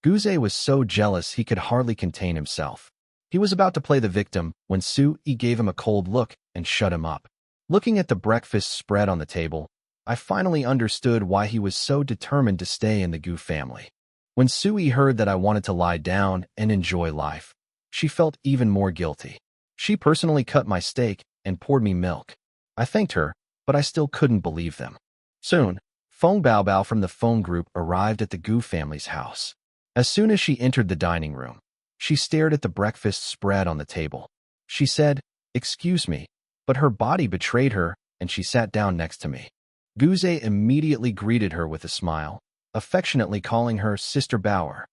Guzei was so jealous he could hardly contain himself. He was about to play the victim when Su Yi gave him a cold look and shut him up. Looking at the breakfast spread on the table, I finally understood why he was so determined to stay in the Gu family. When Su Yi heard that I wanted to lie down and enjoy life, she felt even more guilty. She personally cut my steak and poured me milk. I thanked her, but I still couldn't believe them. Soon, Feng Baobao from the phone group arrived at the Gu family's house. As soon as she entered the dining room, she stared at the breakfast spread on the table. She said, "Excuse me," but her body betrayed her, and she sat down next to me. Guzei immediately greeted her with a smile, affectionately calling her Sister Bauer.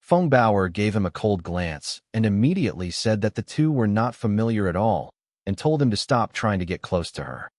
Feng Bauer gave him a cold glance and immediately said that the two were not familiar at all and told him to stop trying to get close to her.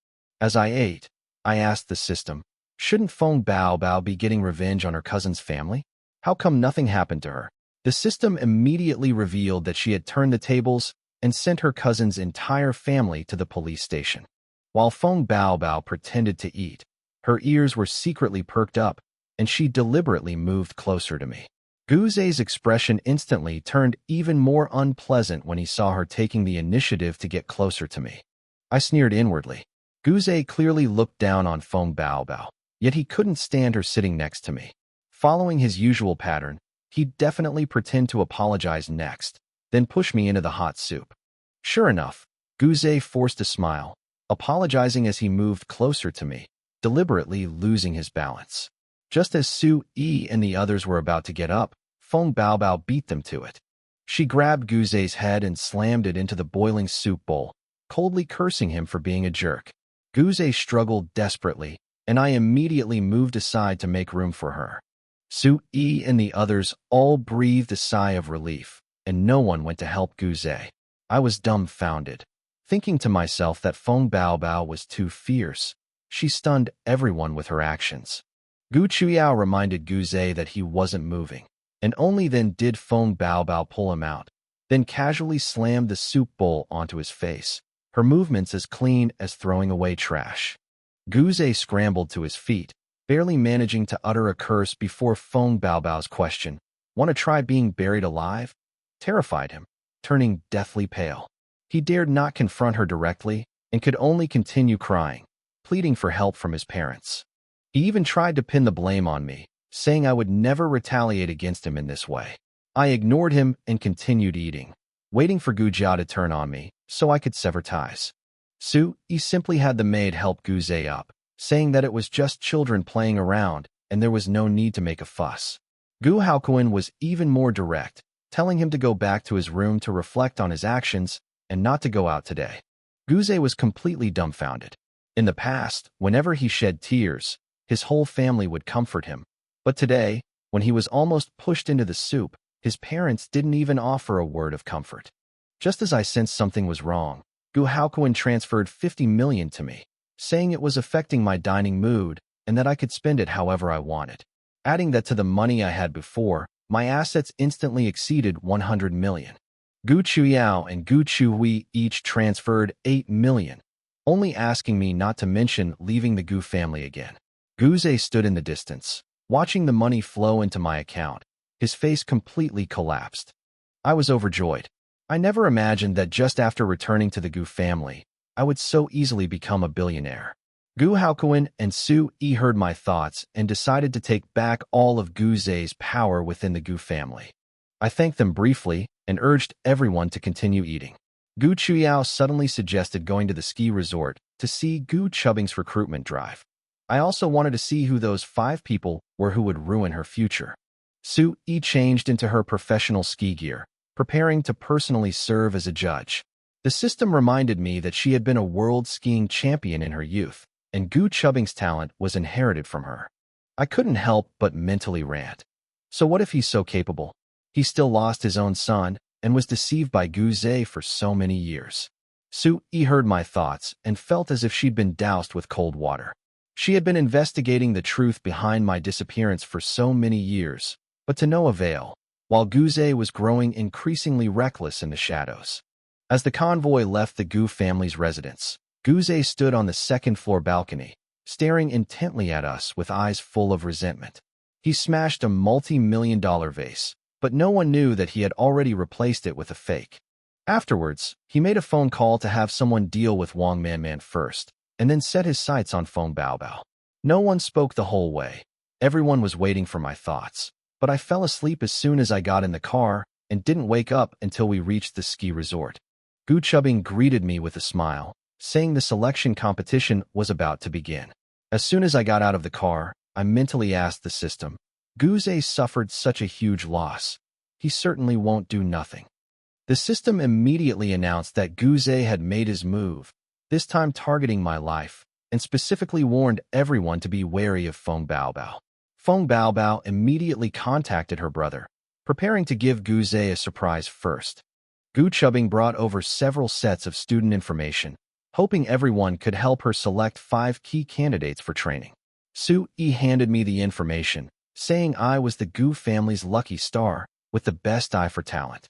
As I ate, I asked the system, shouldn't Feng Baobao be getting revenge on her cousin's family? How come nothing happened to her? The system immediately revealed that she had turned the tables and sent her cousin's entire family to the police station. While Feng Baobao pretended to eat, her ears were secretly perked up, and she deliberately moved closer to me. Guzei's expression instantly turned even more unpleasant when he saw her taking the initiative to get closer to me. I sneered inwardly. Guzei clearly looked down on Feng Baobao, yet he couldn't stand her sitting next to me. Following his usual pattern, he'd definitely pretend to apologize next, then push me into the hot soup. Sure enough, Guzei forced a smile, apologizing as he moved closer to me, deliberately losing his balance. Just as Su Yi and the others were about to get up, Feng Baobao beat them to it. She grabbed Guzai's head and slammed it into the boiling soup bowl, coldly cursing him for being a jerk. Guzai struggled desperately, and I immediately moved aside to make room for her. Su Yi and the others all breathed a sigh of relief, and no one went to help Guzai. I was dumbfounded, thinking to myself that Feng Baobao was too fierce. She stunned everyone with her actions. Gu Chuyao reminded Guzai that he wasn't moving, and only then did Feng Baobao pull him out, then casually slammed the soup bowl onto his face, her movements as clean as throwing away trash. Guzai scrambled to his feet, barely managing to utter a curse before Feng Baobao's question, "Want to try being buried alive?" terrified him, turning deathly pale. He dared not confront her directly and could only continue crying, pleading for help from his parents. He even tried to pin the blame on me, saying I would never retaliate against him in this way. I ignored him and continued eating, waiting for Gu Jia to turn on me so I could sever ties. Su Yi simply had the maid help Guzai up, saying that it was just children playing around and there was no need to make a fuss. Gu Haokuan was even more direct, telling him to go back to his room to reflect on his actions and not to go out today. Guzai was completely dumbfounded. In the past, whenever he shed tears, his whole family would comfort him. But today, when he was almost pushed into the soup, his parents didn't even offer a word of comfort. Just as I sensed something was wrong, Gu Haokuan transferred 50 million to me, saying it was affecting my dining mood and that I could spend it however I wanted. Adding that to the money I had before, my assets instantly exceeded 100 million. Gu Chuyao and Gu Chuhui each transferred 8 million, only asking me not to mention leaving the Gu family again. Guzai stood in the distance, watching the money flow into my account. His face completely collapsed. I was overjoyed. I never imagined that just after returning to the Gu family, I would so easily become a billionaire. Gu Haokuan and Su Yi heard my thoughts and decided to take back all of Guzai's power within the Gu family. I thanked them briefly and urged everyone to continue eating. Gu Chuyao suddenly suggested going to the ski resort to see Gu Chubbing's recruitment drive. I also wanted to see who those 5 people were who would ruin her future. Su Yi changed into her professional ski gear, preparing to personally serve as a judge. The system reminded me that she had been a world skiing champion in her youth, and Gu Chubbing's talent was inherited from her. I couldn't help but mentally rant. So what if he's so capable? He still lost his own son and was deceived by Guzai for so many years. Su Yi heard my thoughts and felt as if she'd been doused with cold water. She had been investigating the truth behind my disappearance for so many years, but to no avail, while Guzai was growing increasingly reckless in the shadows. As the convoy left the Gu family's residence, Guzai stood on the second-floor balcony, staring intently at us with eyes full of resentment. He smashed a multi-million-dollar vase, but no one knew that he had already replaced it with a fake. Afterwards, he made a phone call to have someone deal with Wang Manman first, and then set his sights on Feng Baobao. No one spoke the whole way. Everyone was waiting for my thoughts, but I fell asleep as soon as I got in the car and didn't wake up until we reached the ski resort. Gu Chubbing greeted me with a smile, saying the selection competition was about to begin. As soon as I got out of the car, I mentally asked the system, Guzai suffered such a huge loss. He certainly won't do nothing. The system immediately announced that Guzai had made his move, this time targeting my life, and specifically warned everyone to be wary of Feng Baobao. Feng Baobao immediately contacted her brother, preparing to give Guzai a surprise first. Gu Chubbing brought over several sets of student information, hoping everyone could help her select 5 key candidates for training. Su Yi handed me the information, saying I was the Gu family's lucky star with the best eye for talent.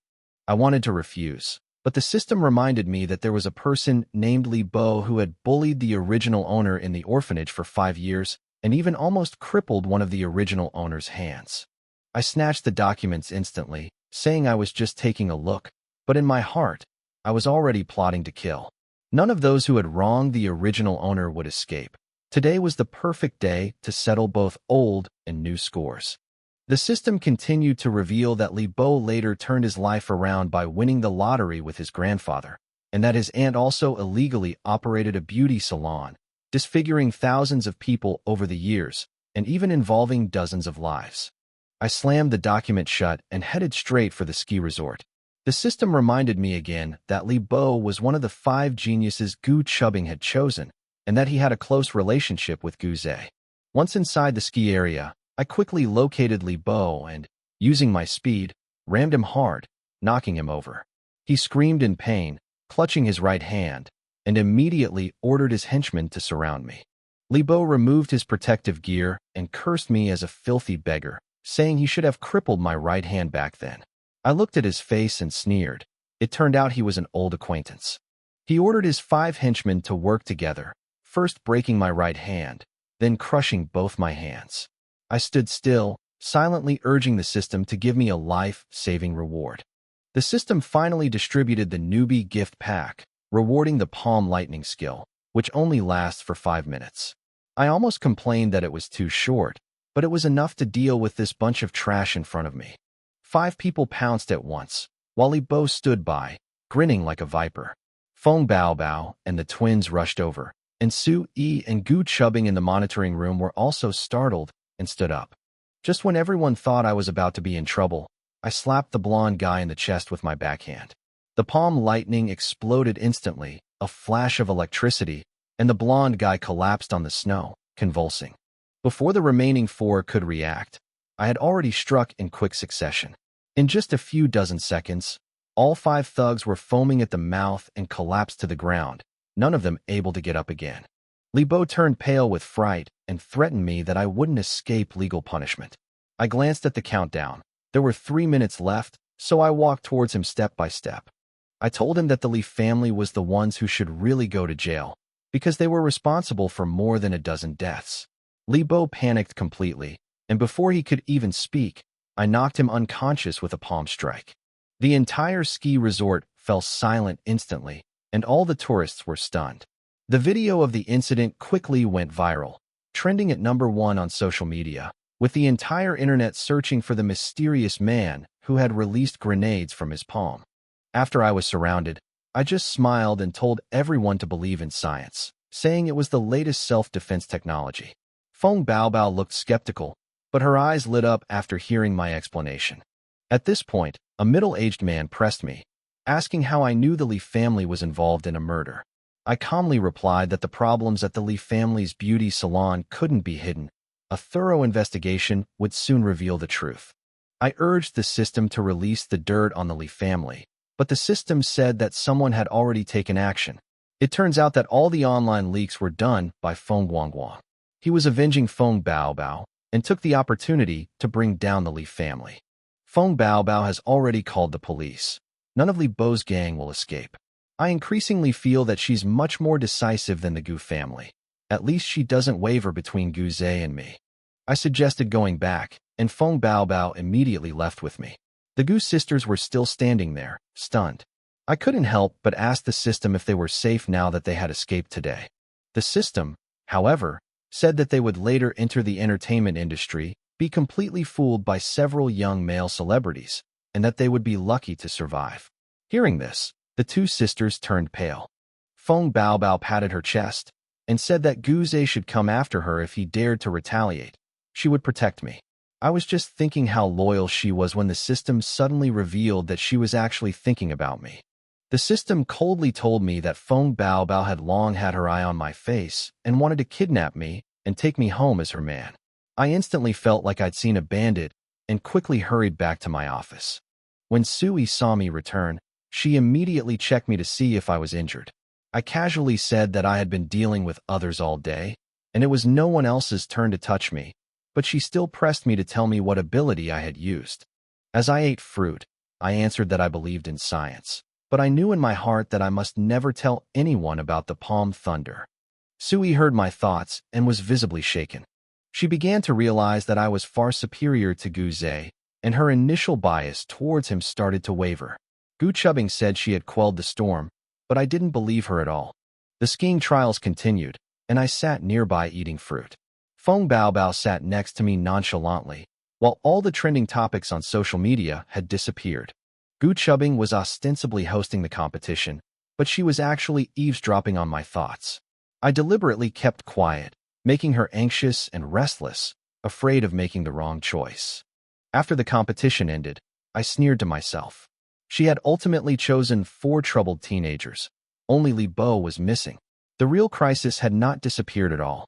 I wanted to refuse, but the system reminded me that there was a person named Li Bo who had bullied the original owner in the orphanage for 5 years and even almost crippled one of the original owner's hands. I snatched the documents instantly, saying I was just taking a look, but in my heart, I was already plotting to kill. None of those who had wronged the original owner would escape. Today was the perfect day to settle both old and new scores. The system continued to reveal that Li Bo later turned his life around by winning the lottery with his grandfather, and that his aunt also illegally operated a beauty salon, disfiguring thousands of people over the years, and even involving dozens of lives. I slammed the document shut and headed straight for the ski resort. The system reminded me again that Li Bo was one of the 5 geniuses Gu Chubing had chosen, and that he had a close relationship with Gu Zhe. Once inside the ski area, I quickly located Li Bo and, using my speed, rammed him hard, knocking him over. He screamed in pain, clutching his right hand, and immediately ordered his henchmen to surround me. Li Bo removed his protective gear and cursed me as a filthy beggar, saying he should have crippled my right hand back then. I looked at his face and sneered. It turned out he was an old acquaintance. He ordered his 5 henchmen to work together, first breaking my right hand, then crushing both my hands. I stood still, silently urging the system to give me a life-saving reward. The system finally distributed the newbie gift pack, rewarding the palm lightning skill, which only lasts for 5 minutes. I almost complained that it was too short, but it was enough to deal with this bunch of trash in front of me. 5 people pounced at once, while Li Bo stood by, grinning like a viper. Feng Baobao and the twins rushed over, and Su Yi and Gu Chubing in the monitoring room were also startled and stood up. Just when everyone thought I was about to be in trouble, I slapped the blonde guy in the chest with my backhand. The palm lightning exploded instantly, a flash of electricity, and the blonde guy collapsed on the snow, convulsing. Before the remaining 4 could react, I had already struck in quick succession. In just a few dozen seconds, all 5 thugs were foaming at the mouth and collapsed to the ground, none of them able to get up again. Li Bo turned pale with fright and threatened me that I wouldn't escape legal punishment. I glanced at the countdown. There were 3 minutes left, so I walked towards him step by step. I told him that the Li family was the ones who should really go to jail, because they were responsible for more than a dozen deaths. Li Bo panicked completely, and before he could even speak, I knocked him unconscious with a palm strike. The entire ski resort fell silent instantly, and all the tourists were stunned. The video of the incident quickly went viral, trending at #1 on social media, with the entire internet searching for the mysterious man who had released grenades from his palm. After I was surrounded, I just smiled and told everyone to believe in science, saying it was the latest self-defense technology. Feng Baobao looked skeptical, but her eyes lit up after hearing my explanation. At this point, a middle-aged man pressed me, asking how I knew the Li family was involved in a murder. I calmly replied that the problems at the Li family's beauty salon couldn't be hidden. A thorough investigation would soon reveal the truth. I urged the system to release the dirt on the Li family, but the system said that someone had already taken action. It turns out that all the online leaks were done by Feng Guangguang. He was avenging Feng Baobao and took the opportunity to bring down the Li family. Feng Baobao has already called the police. None of Li Bo's gang will escape. I increasingly feel that she's much more decisive than the Gu family. At least she doesn't waver between Gu Zhe and me. I suggested going back, and Feng Baobao immediately left with me. The Gu sisters were still standing there, stunned. I couldn't help but ask the system if they were safe now that they had escaped today. The system, however, said that they would later enter the entertainment industry, be completely fooled by several young male celebrities, and that they would be lucky to survive. Hearing this, the 2 sisters turned pale. Feng Baobao patted her chest and said that Gu Zhe should come after her if he dared to retaliate. She would protect me. I was just thinking how loyal she was when the system suddenly revealed that she was actually thinking about me. The system coldly told me that Feng Baobao had long had her eye on my face and wanted to kidnap me and take me home as her man. I instantly felt like I'd seen a bandit and quickly hurried back to my office. When Sui saw me return, she immediately checked me to see if I was injured. I casually said that I had been dealing with others all day, and it was no one else's turn to touch me, but she still pressed me to tell me what ability I had used. As I ate fruit, I answered that I believed in science, but I knew in my heart that I must never tell anyone about the palm thunder. Sui heard my thoughts and was visibly shaken. She began to realize that I was far superior to Gu Zhe, and her initial bias towards him started to waver. Gu Chubing said she had quelled the storm, but I didn't believe her at all. The skiing trials continued, and I sat nearby eating fruit. Feng Baobao sat next to me nonchalantly, while all the trending topics on social media had disappeared. Gu Chubing was ostensibly hosting the competition, but she was actually eavesdropping on my thoughts. I deliberately kept quiet, making her anxious and restless, afraid of making the wrong choice. After the competition ended, I sneered to myself. She had ultimately chosen 4 troubled teenagers. Only Li Bo was missing. The real crisis had not disappeared at all.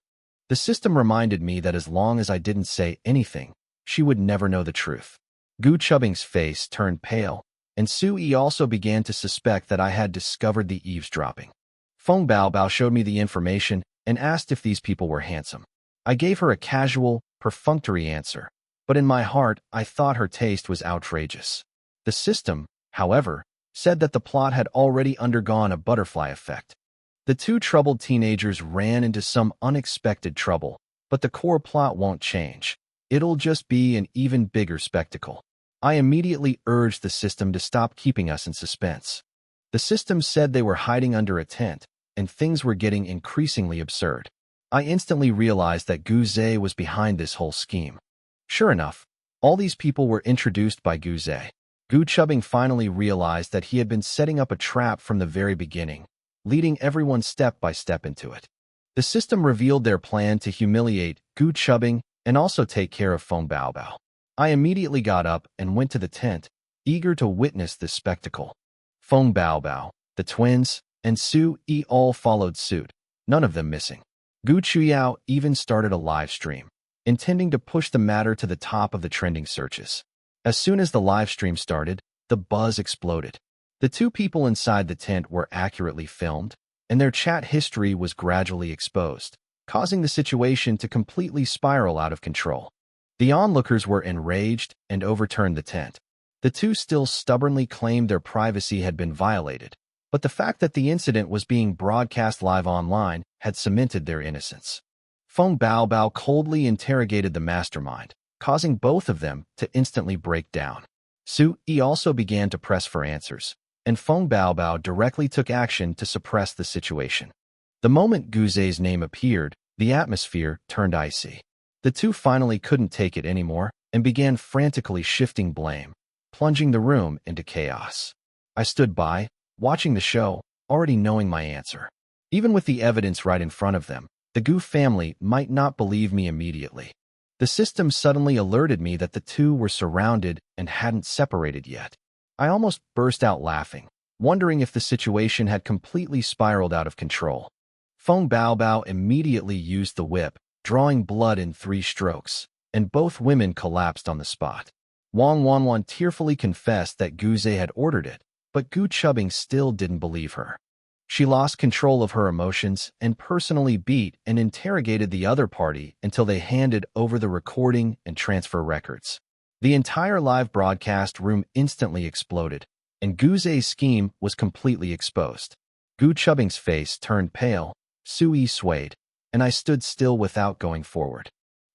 The system reminded me that as long as I didn't say anything, she would never know the truth. Gu Chubbing's face turned pale, and Su Yi also began to suspect that I had discovered the eavesdropping. Feng Baobao showed me the information and asked if these people were handsome. I gave her a casual, perfunctory answer, but in my heart I thought her taste was outrageous. The system, however, said that the plot had already undergone a butterfly effect. The 2 troubled teenagers ran into some unexpected trouble, but the core plot won't change. It'll just be an even bigger spectacle. I immediately urged the system to stop keeping us in suspense. The system said they were hiding under a tent, and things were getting increasingly absurd. I instantly realized that Gu Zhe was behind this whole scheme. Sure enough, all these people were introduced by Gu Zhe. Gu Chubbing finally realized that he had been setting up a trap from the very beginning, leading everyone step by step into it. The system revealed their plan to humiliate Gu Chubbing and also take care of Feng Baobao. I immediately got up and went to the tent, eager to witness this spectacle. Feng Baobao, the twins, and Su Yi all followed suit, none of them missing. Gu Chuyao even started a live stream, intending to push the matter to the top of the trending searches. As soon as the live stream started, the buzz exploded. The 2 people inside the tent were accurately filmed, and their chat history was gradually exposed, causing the situation to completely spiral out of control. The onlookers were enraged and overturned the tent. The 2 still stubbornly claimed their privacy had been violated, but the fact that the incident was being broadcast live online had cemented their innocence. Feng Baobao coldly interrogated the mastermind, causing both of them to instantly break down. Su Yi also began to press for answers, and Feng Baobao directly took action to suppress the situation. The moment Gu Zhe's name appeared, the atmosphere turned icy. The 2 finally couldn't take it anymore and began frantically shifting blame, plunging the room into chaos. I stood by, watching the show, already knowing my answer. Even with the evidence right in front of them, the Gu family might not believe me immediately. The system suddenly alerted me that the 2 were surrounded and hadn't separated yet. I almost burst out laughing, wondering if the situation had completely spiraled out of control. Feng Baobao immediately used the whip, drawing blood in 3 strokes, and both women collapsed on the spot. Wang Wanwan tearfully confessed that Gu Zhe had ordered it, but Gu Chubbing still didn't believe her. She lost control of her emotions and personally beat and interrogated the other party until they handed over the recording and transfer records. The entire live broadcast room instantly exploded, and Gu Zhe's scheme was completely exposed. Gu Chubbing's face turned pale, Su Yi swayed, and I stood still without going forward.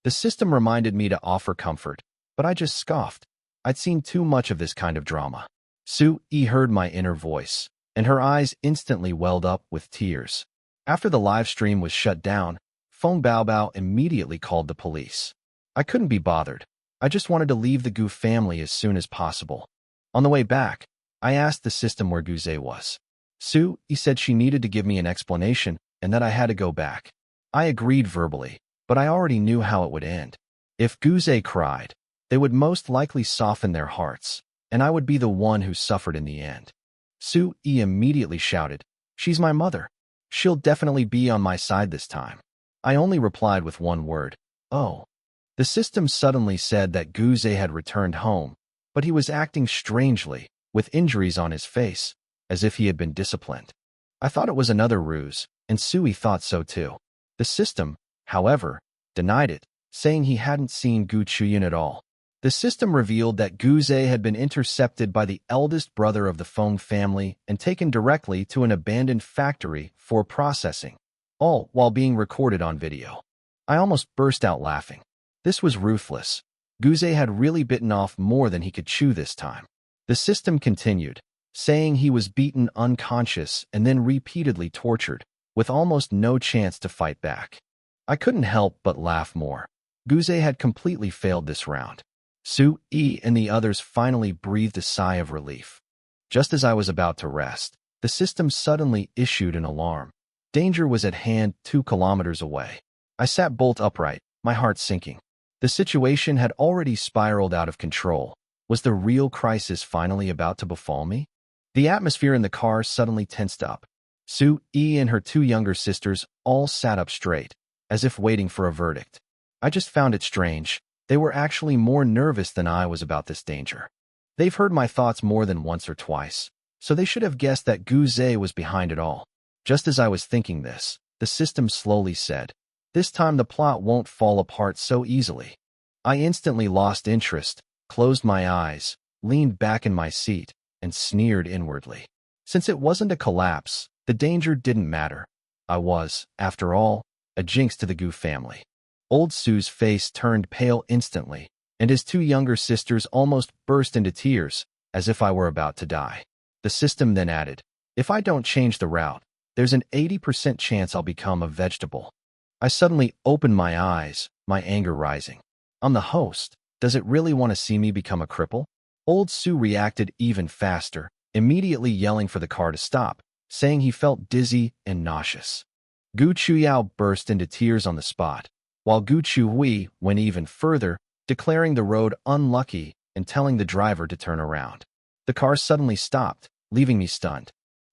The system reminded me to offer comfort, but I just scoffed. I'd seen too much of this kind of drama. Su Yi heard my inner voice, and her eyes instantly welled up with tears. After the live stream was shut down, Feng Baobao immediately called the police. I couldn't be bothered. I just wanted to leave the Gu family as soon as possible. On the way back, I asked the system where Gu Zhe was. Su Yi said she needed to give me an explanation and that I had to go back. I agreed verbally, but I already knew how it would end. If Gu Zhe cried, they would most likely soften their hearts, and I would be the one who suffered in the end. Su Yi immediately shouted, "She's my mother. She'll definitely be on my side this time." I only replied with one word, "Oh." The system suddenly said that Gu Zhe had returned home, but he was acting strangely, with injuries on his face, as if he had been disciplined. I thought it was another ruse, and Su Yi thought so too. The system, however, denied it, saying he hadn't seen Gu Chuyin at all. The system revealed that Gu Zhe had been intercepted by the eldest brother of the Feng family and taken directly to an abandoned factory for processing, all while being recorded on video. I almost burst out laughing. This was ruthless. Gu Zhe had really bitten off more than he could chew this time. The system continued, saying he was beaten unconscious and then repeatedly tortured, with almost no chance to fight back. I couldn't help but laugh more. Gu Zhe had completely failed this round. Su Yi and the others finally breathed a sigh of relief. Just as I was about to rest, the system suddenly issued an alarm. Danger was at hand 2 kilometers away. I sat bolt upright, my heart sinking. The situation had already spiraled out of control. Was the real crisis finally about to befall me? The atmosphere in the car suddenly tensed up. Sue-E and her 2 younger sisters all sat up straight, as if waiting for a verdict. I just found it strange. They were actually more nervous than I was about this danger. They've heard my thoughts more than once or twice, so they should have guessed that Guze was behind it all. Just as I was thinking this, the system slowly said, "This time the plot won't fall apart so easily." I instantly lost interest, closed my eyes, leaned back in my seat, and sneered inwardly. Since it wasn't a collapse, the danger didn't matter. I was, after all, a jinx to the Gu family. Old Sue's face turned pale instantly, and his 2 younger sisters almost burst into tears, as if I were about to die. The system then added, "If I don't change the route, there's an 80% chance I'll become a vegetable." I suddenly opened my eyes, my anger rising. I'm the host. Does it really want to see me become a cripple? Old Sue reacted even faster, immediately yelling for the car to stop, saying he felt dizzy and nauseous. Gu Chuyao burst into tears on the spot, while Gu Chuhui went even further, declaring the road unlucky and telling the driver to turn around. The car suddenly stopped, leaving me stunned.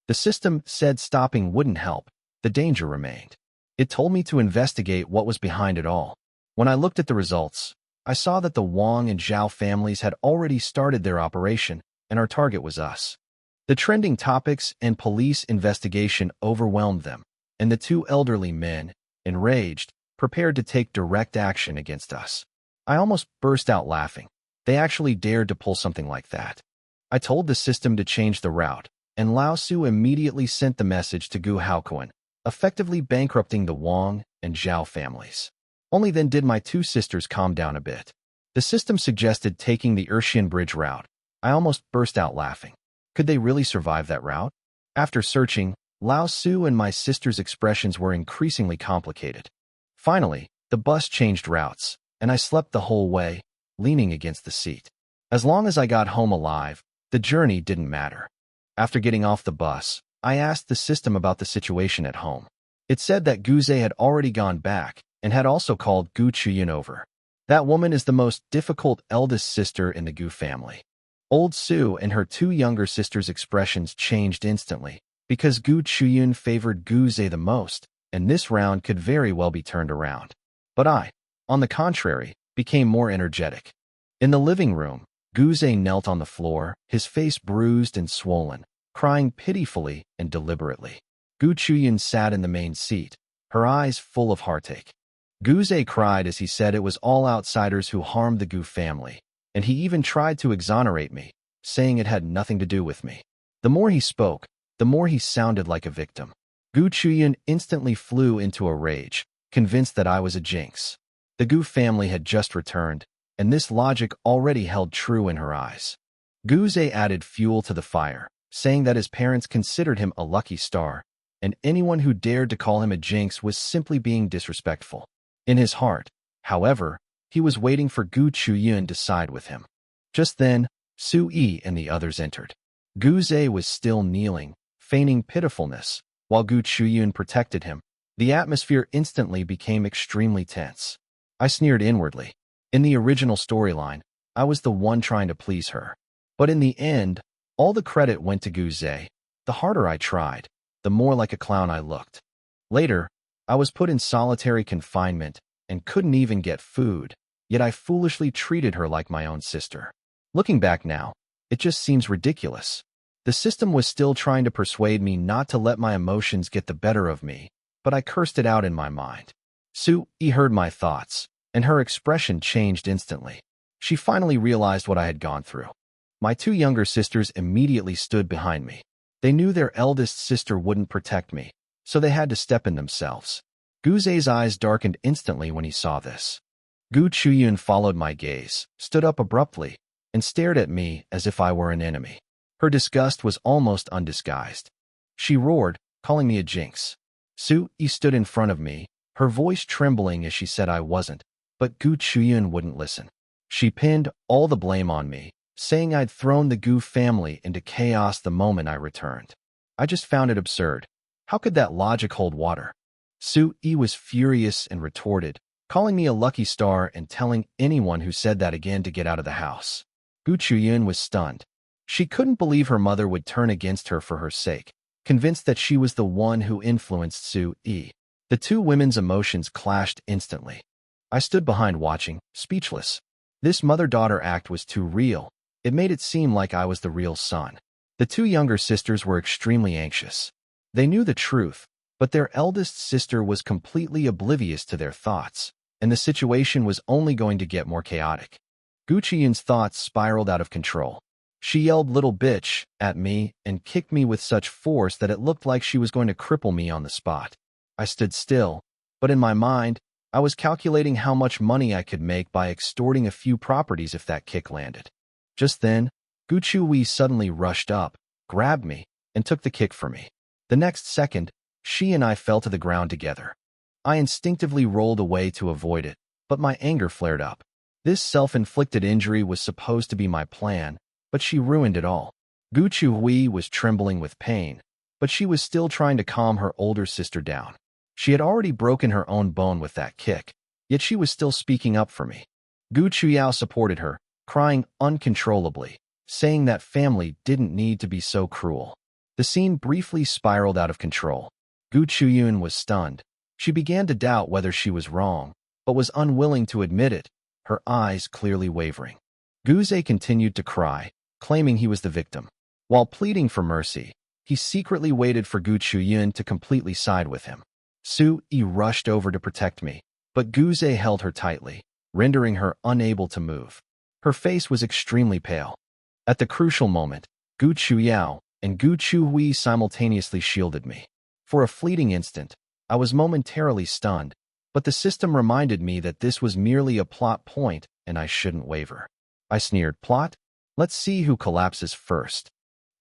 The system said stopping wouldn't help. The danger remained. It told me to investigate what was behind it all. When I looked at the results, I saw that the Wang and Zhao families had already started their operation, and our target was us. The trending topics and police investigation overwhelmed them, and the 2 elderly men, enraged, prepared to take direct action against us. I almost burst out laughing. They actually dared to pull something like that. I told the system to change the route, and Lao Su immediately sent the message to Gu Haokuan, effectively bankrupting the Wang and Zhao families. Only then did my 2 sisters calm down a bit. The system suggested taking the Urshian Bridge route. I almost burst out laughing. Could they really survive that route? After searching, Lao Su and my sister's expressions were increasingly complicated. Finally, the bus changed routes, and I slept the whole way, leaning against the seat. As long as I got home alive, the journey didn't matter. After getting off the bus, I asked the system about the situation at home. It said that Guze had already gone back and had also called Gu Chuyin over. That woman is the most difficult eldest sister in the Gu family. Old Sue and her 2 younger sisters' expressions changed instantly because Gu Chuyin favored Guze the most, and this round could very well be turned around. But I, on the contrary, became more energetic. In the living room, Guze knelt on the floor, his face bruised and swollen, crying pitifully and deliberately. Gu Chuyin sat in the main seat, her eyes full of heartache. Guze cried as he said it was all outsiders who harmed the Gu family, and he even tried to exonerate me, saying it had nothing to do with me. The more he spoke, the more he sounded like a victim. Gu Chuyin instantly flew into a rage, convinced that I was a jinx. The Gu family had just returned, and this logic already held true in her eyes. Guze added fuel to the fire, saying that his parents considered him a lucky star, and anyone who dared to call him a jinx was simply being disrespectful. In his heart, however, he was waiting for Gu Chuyin to side with him. Just then, Su-E and the others entered. Guze was still kneeling, feigning pitifulness, while Gu Chuyin protected him. The atmosphere instantly became extremely tense. I sneered inwardly. In the original storyline, I was the one trying to please her. But in the end, all the credit went to Guze. The harder I tried, the more like a clown I looked. Later, I was put in solitary confinement and couldn't even get food, yet I foolishly treated her like my own sister. Looking back now, it just seems ridiculous. The system was still trying to persuade me not to let my emotions get the better of me, but I cursed it out in my mind. Su-E heard my thoughts, and her expression changed instantly. She finally realized what I had gone through. My 2 younger sisters immediately stood behind me. They knew their eldest sister wouldn't protect me, so they had to step in themselves. Guze's eyes darkened instantly when he saw this. Gu Chuyin followed my gaze, stood up abruptly, and stared at me as if I were an enemy. Her disgust was almost undisguised. She roared, calling me a jinx. Su-E stood in front of me, her voice trembling as she said I wasn't, but Gu Chuyin wouldn't listen. She pinned all the blame on me, saying I'd thrown the Gu family into chaos the moment I returned. I just found it absurd. How could that logic hold water? Su-yi was furious and retorted, calling me a lucky star and telling anyone who said that again to get out of the house. Gu Chuyun was stunned. She couldn't believe her mother would turn against her for her sake, convinced that she was the one who influenced Su-yi. The two women's emotions clashed instantly. I stood behind watching, speechless. This mother-daughter act was too real. It made it seem like I was the real son. The two younger sisters were extremely anxious. They knew the truth, but their eldest sister was completely oblivious to their thoughts, and the situation was only going to get more chaotic. Gu Chuyun's thoughts spiraled out of control. She yelled "little bitch" at me and kicked me with such force that it looked like she was going to cripple me on the spot. I stood still, but in my mind, I was calculating how much money I could make by extorting a few properties if that kick landed. Just then, Gu Chui suddenly rushed up, grabbed me, and took the kick for me. The next second, she and I fell to the ground together. I instinctively rolled away to avoid it, but my anger flared up. This self-inflicted injury was supposed to be my plan, but she ruined it all. Gu Chui was trembling with pain, but she was still trying to calm her older sister down. She had already broken her own bone with that kick, yet she was still speaking up for me. Gu Chuyao supported her, crying uncontrollably, saying that family didn't need to be so cruel. The scene briefly spiraled out of control. Gu Chuyun was stunned. She began to doubt whether she was wrong, but was unwilling to admit it, her eyes clearly wavering. Guze continued to cry, claiming he was the victim. While pleading for mercy, he secretly waited for Gu Chuyun to completely side with him. Su-yi rushed over to protect me, but Guze held her tightly, rendering her unable to move. Her face was extremely pale. At the crucial moment, Gu Chuyao and Gu Chui simultaneously shielded me. For a fleeting instant, I was momentarily stunned, but the system reminded me that this was merely a plot point and I shouldn't waver. I sneered, "Plot? Let's see who collapses first."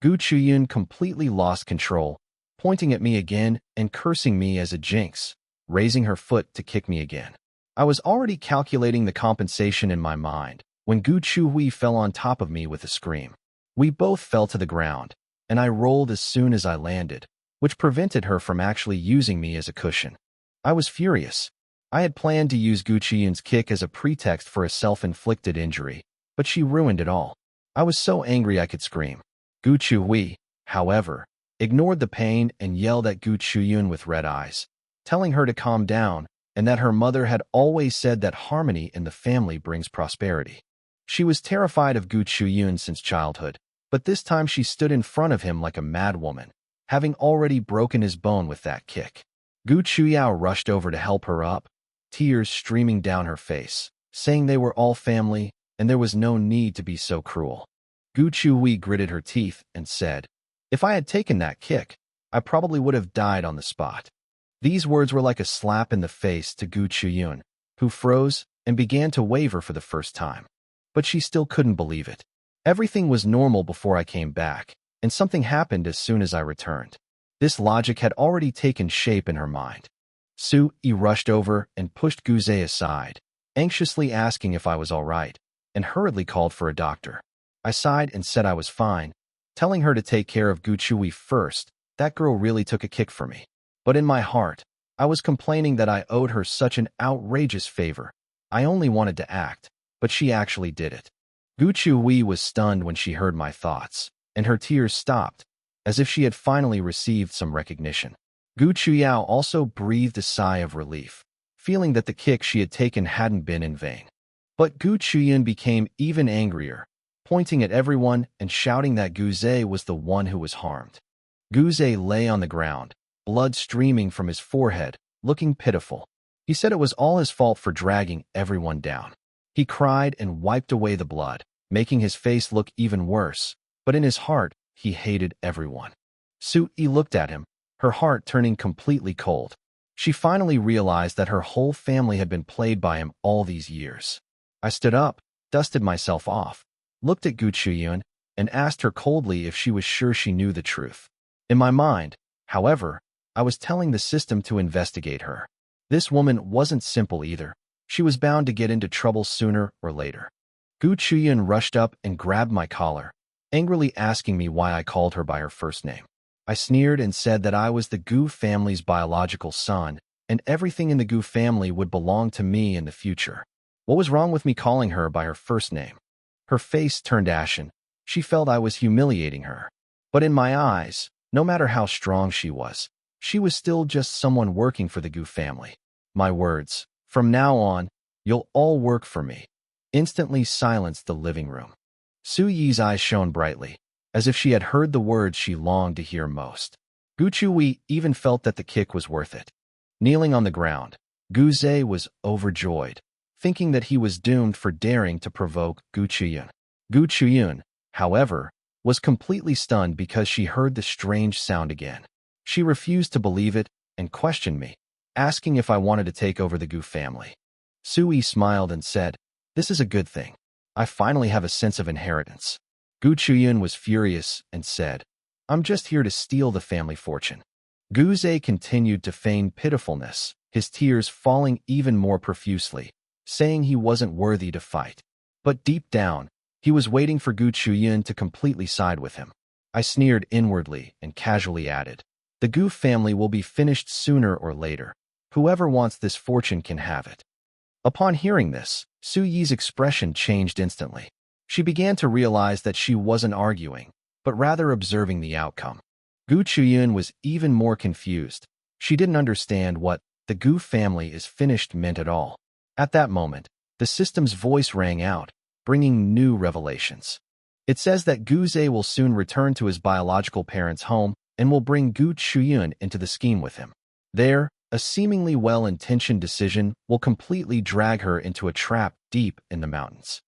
Gu Chuyun completely lost control, pointing at me again and cursing me as a jinx, raising her foot to kick me again. I was already calculating the compensation in my mind when Gu Chui fell on top of me with a scream. We both fell to the ground, and I rolled as soon as I landed, which prevented her from actually using me as a cushion. I was furious. I had planned to use Gu Chuyun's kick as a pretext for a self-inflicted injury, but she ruined it all. I was so angry I could scream. Gu Chui, however, ignored the pain and yelled at Gu Chuyun with red eyes, telling her to calm down and that her mother had always said that harmony in the family brings prosperity. She was terrified of Gu Chuyun since childhood, but this time she stood in front of him like a madwoman, having already broken his bone with that kick. Gu Chuyao rushed over to help her up, tears streaming down her face, saying they were all family and there was no need to be so cruel. Gu Chui gritted her teeth and said, "If I had taken that kick, I probably would have died on the spot." These words were like a slap in the face to Gu Chuyun, who froze and began to waver for the first time. But she still couldn't believe it. Everything was normal before I came back, and something happened as soon as I returned. This logic had already taken shape in her mind. Su-yi rushed over and pushed Guze aside, anxiously asking if I was all right, and hurriedly called for a doctor. I sighed and said I was fine, telling her to take care of Gu Chui first. That girl really took a kick for me. But in my heart, I was complaining that I owed her such an outrageous favor. I only wanted to act, but she actually did it. Gu Chui was stunned when she heard my thoughts, and her tears stopped, as if she had finally received some recognition. Gu Chuyao also breathed a sigh of relief, feeling that the kick she had taken hadn't been in vain. But Gu Chuyun became even angrier, pointing at everyone and shouting that Guze was the one who was harmed. Guze lay on the ground, blood streaming from his forehead, looking pitiful. He said it was all his fault for dragging everyone down. He cried and wiped away the blood, making his face look even worse, but in his heart, he hated everyone. Su-yi looked at him, her heart turning completely cold. She finally realized that her whole family had been played by him all these years. I stood up, dusted myself off, looked at Gu Chuyun, and asked her coldly if she was sure she knew the truth. In my mind, however, I was telling the system to investigate her. This woman wasn't simple either. She was bound to get into trouble sooner or later. Gu Chuyun rushed up and grabbed my collar, angrily asking me why I called her by her first name. I sneered and said that I was the Gu family's biological son, and everything in the Gu family would belong to me in the future. What was wrong with me calling her by her first name? Her face turned ashen. She felt I was humiliating her. But in my eyes, no matter how strong she was still just someone working for the Gu family. My words, "From now on, you'll all work for me," instantly silenced the living room. Su Yi's eyes shone brightly, as if she had heard the words she longed to hear most. Gu Chui even felt that the kick was worth it. Kneeling on the ground, Gu Zhe was overjoyed, thinking that he was doomed for daring to provoke Gu Chuyun. Gu Chuyun, however, was completely stunned because she heard the strange sound again. She refused to believe it and questioned me, asking if I wanted to take over the Gu family. Su Yi smiled and said, "This is a good thing. I finally have a sense of inheritance." Gu Chuyun was furious and said, "I'm just here to steal the family fortune." Gu Zhe continued to feign pitifulness, his tears falling even more profusely, saying he wasn't worthy to fight. But deep down, he was waiting for Gu Chuyun to completely side with him. I sneered inwardly and casually added, "The Gu family will be finished sooner or later. Whoever wants this fortune can have it." Upon hearing this, Su Yi's expression changed instantly. She began to realize that she wasn't arguing, but rather observing the outcome. Gu Chuyun was even more confused. She didn't understand what "the Gu family is finished" meant at all. At that moment, the system's voice rang out, bringing new revelations. It says that Gu Zhe will soon return to his biological parents' home and will bring Gu Chuyun into the scheme with him. There, a seemingly well-intentioned decision will completely drag her into a trap deep in the mountains.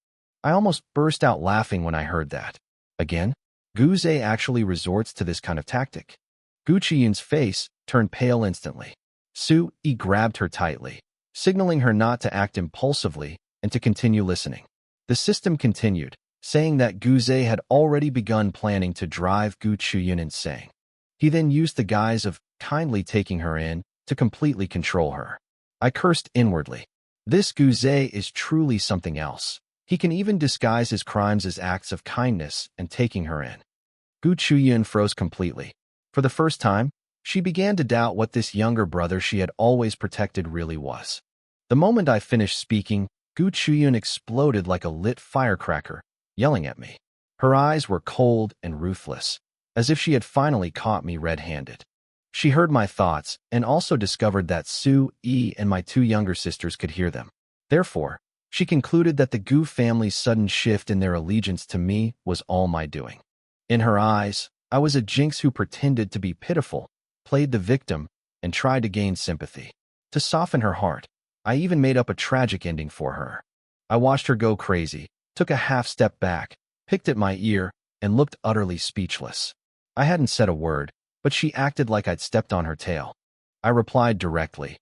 I almost burst out laughing when I heard that. Again, Gu Zhe actually resorts to this kind of tactic. Gu Chuyun's face turned pale instantly. Su Yi grabbed her tightly, signaling her not to act impulsively and to continue listening. The system continued, saying that Gu Zhe had already begun planning to drive Gu Chuyun insane. He then used the guise of kindly taking her in to completely control her. I cursed inwardly. This Gu Zhe is truly something else. He can even disguise his crimes as acts of kindness and taking her in. Gu Chuyun froze completely. For the first time, she began to doubt what this younger brother she had always protected really was. The moment I finished speaking, Gu Chuyun exploded like a lit firecracker, yelling at me. Her eyes were cold and ruthless, as if she had finally caught me red-handed. She heard my thoughts and also discovered that Su Yi and my two younger sisters could hear them. Therefore, she concluded that the Gu family's sudden shift in their allegiance to me was all my doing. In her eyes, I was a jinx who pretended to be pitiful, played the victim, and tried to gain sympathy. To soften her heart, I even made up a tragic ending for her. I watched her go crazy, took a half-step back, picked at my ear, and looked utterly speechless. I hadn't said a word, but she acted like I'd stepped on her tail. I replied directly,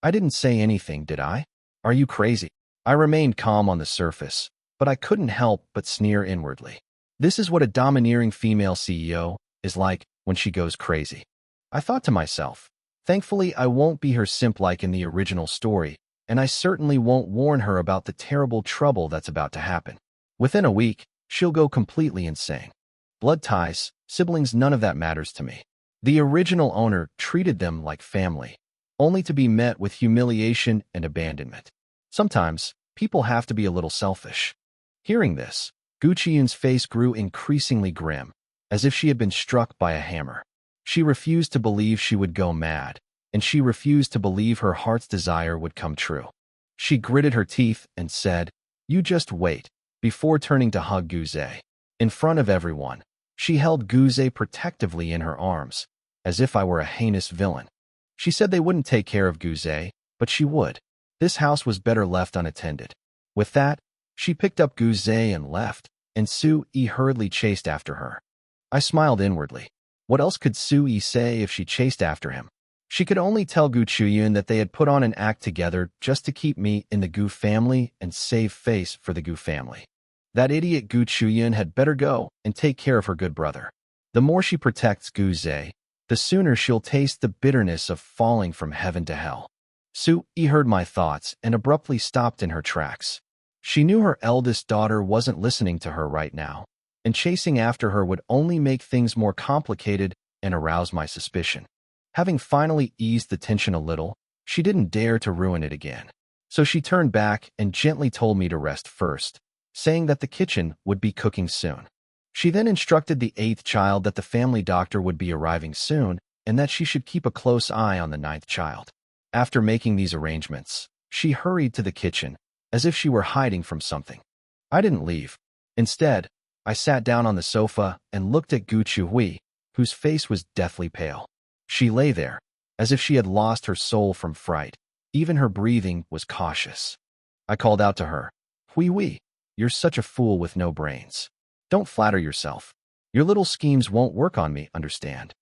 "I didn't say anything, did I? Are you crazy?" I remained calm on the surface, but I couldn't help but sneer inwardly. This is what a domineering female CEO is like when she goes crazy. I thought to myself, thankfully I won't be her simp like in the original story, and I certainly won't warn her about the terrible trouble that's about to happen. Within a week, she'll go completely insane. Blood ties, siblings, none of that matters to me. The original owner treated them like family, only to be met with humiliation and abandonment. Sometimes, people have to be a little selfish. Hearing this, Gu Chuyun's face grew increasingly grim, as if she had been struck by a hammer. She refused to believe she would go mad, and she refused to believe her heart's desire would come true. She gritted her teeth and said, "You just wait," before turning to hug Gu Zhe. In front of everyone, she held Gu Zhe protectively in her arms, as if I were a heinous villain. She said they wouldn't take care of Gu Zhe, but she would. This house was better left unattended. With that, she picked up Gu Zhe and left, and Su Yi hurriedly chased after her. I smiled inwardly. What else could Su Yi say if she chased after him? She could only tell Gu Chuyun that they had put on an act together just to keep me in the Gu family and save face for the Gu family. That idiot Gu Chuyun had better go and take care of her good brother. The more she protects Gu Zhe, the sooner she'll taste the bitterness of falling from heaven to hell. Su Yi heard my thoughts and abruptly stopped in her tracks. She knew her eldest daughter wasn't listening to her right now, and chasing after her would only make things more complicated and arouse my suspicion. Having finally eased the tension a little, she didn't dare to ruin it again. So she turned back and gently told me to rest first, saying that the kitchen would be cooking soon. She then instructed the eighth child that the family doctor would be arriving soon and that she should keep a close eye on the ninth child. After making these arrangements, she hurried to the kitchen, as if she were hiding from something. I didn't leave. Instead, I sat down on the sofa and looked at Gu Chuhui, whose face was deathly pale. She lay there, as if she had lost her soul from fright. Even her breathing was cautious. I called out to her, "Hui Hui, you're such a fool with no brains. Don't flatter yourself. Your little schemes won't work on me, understand?"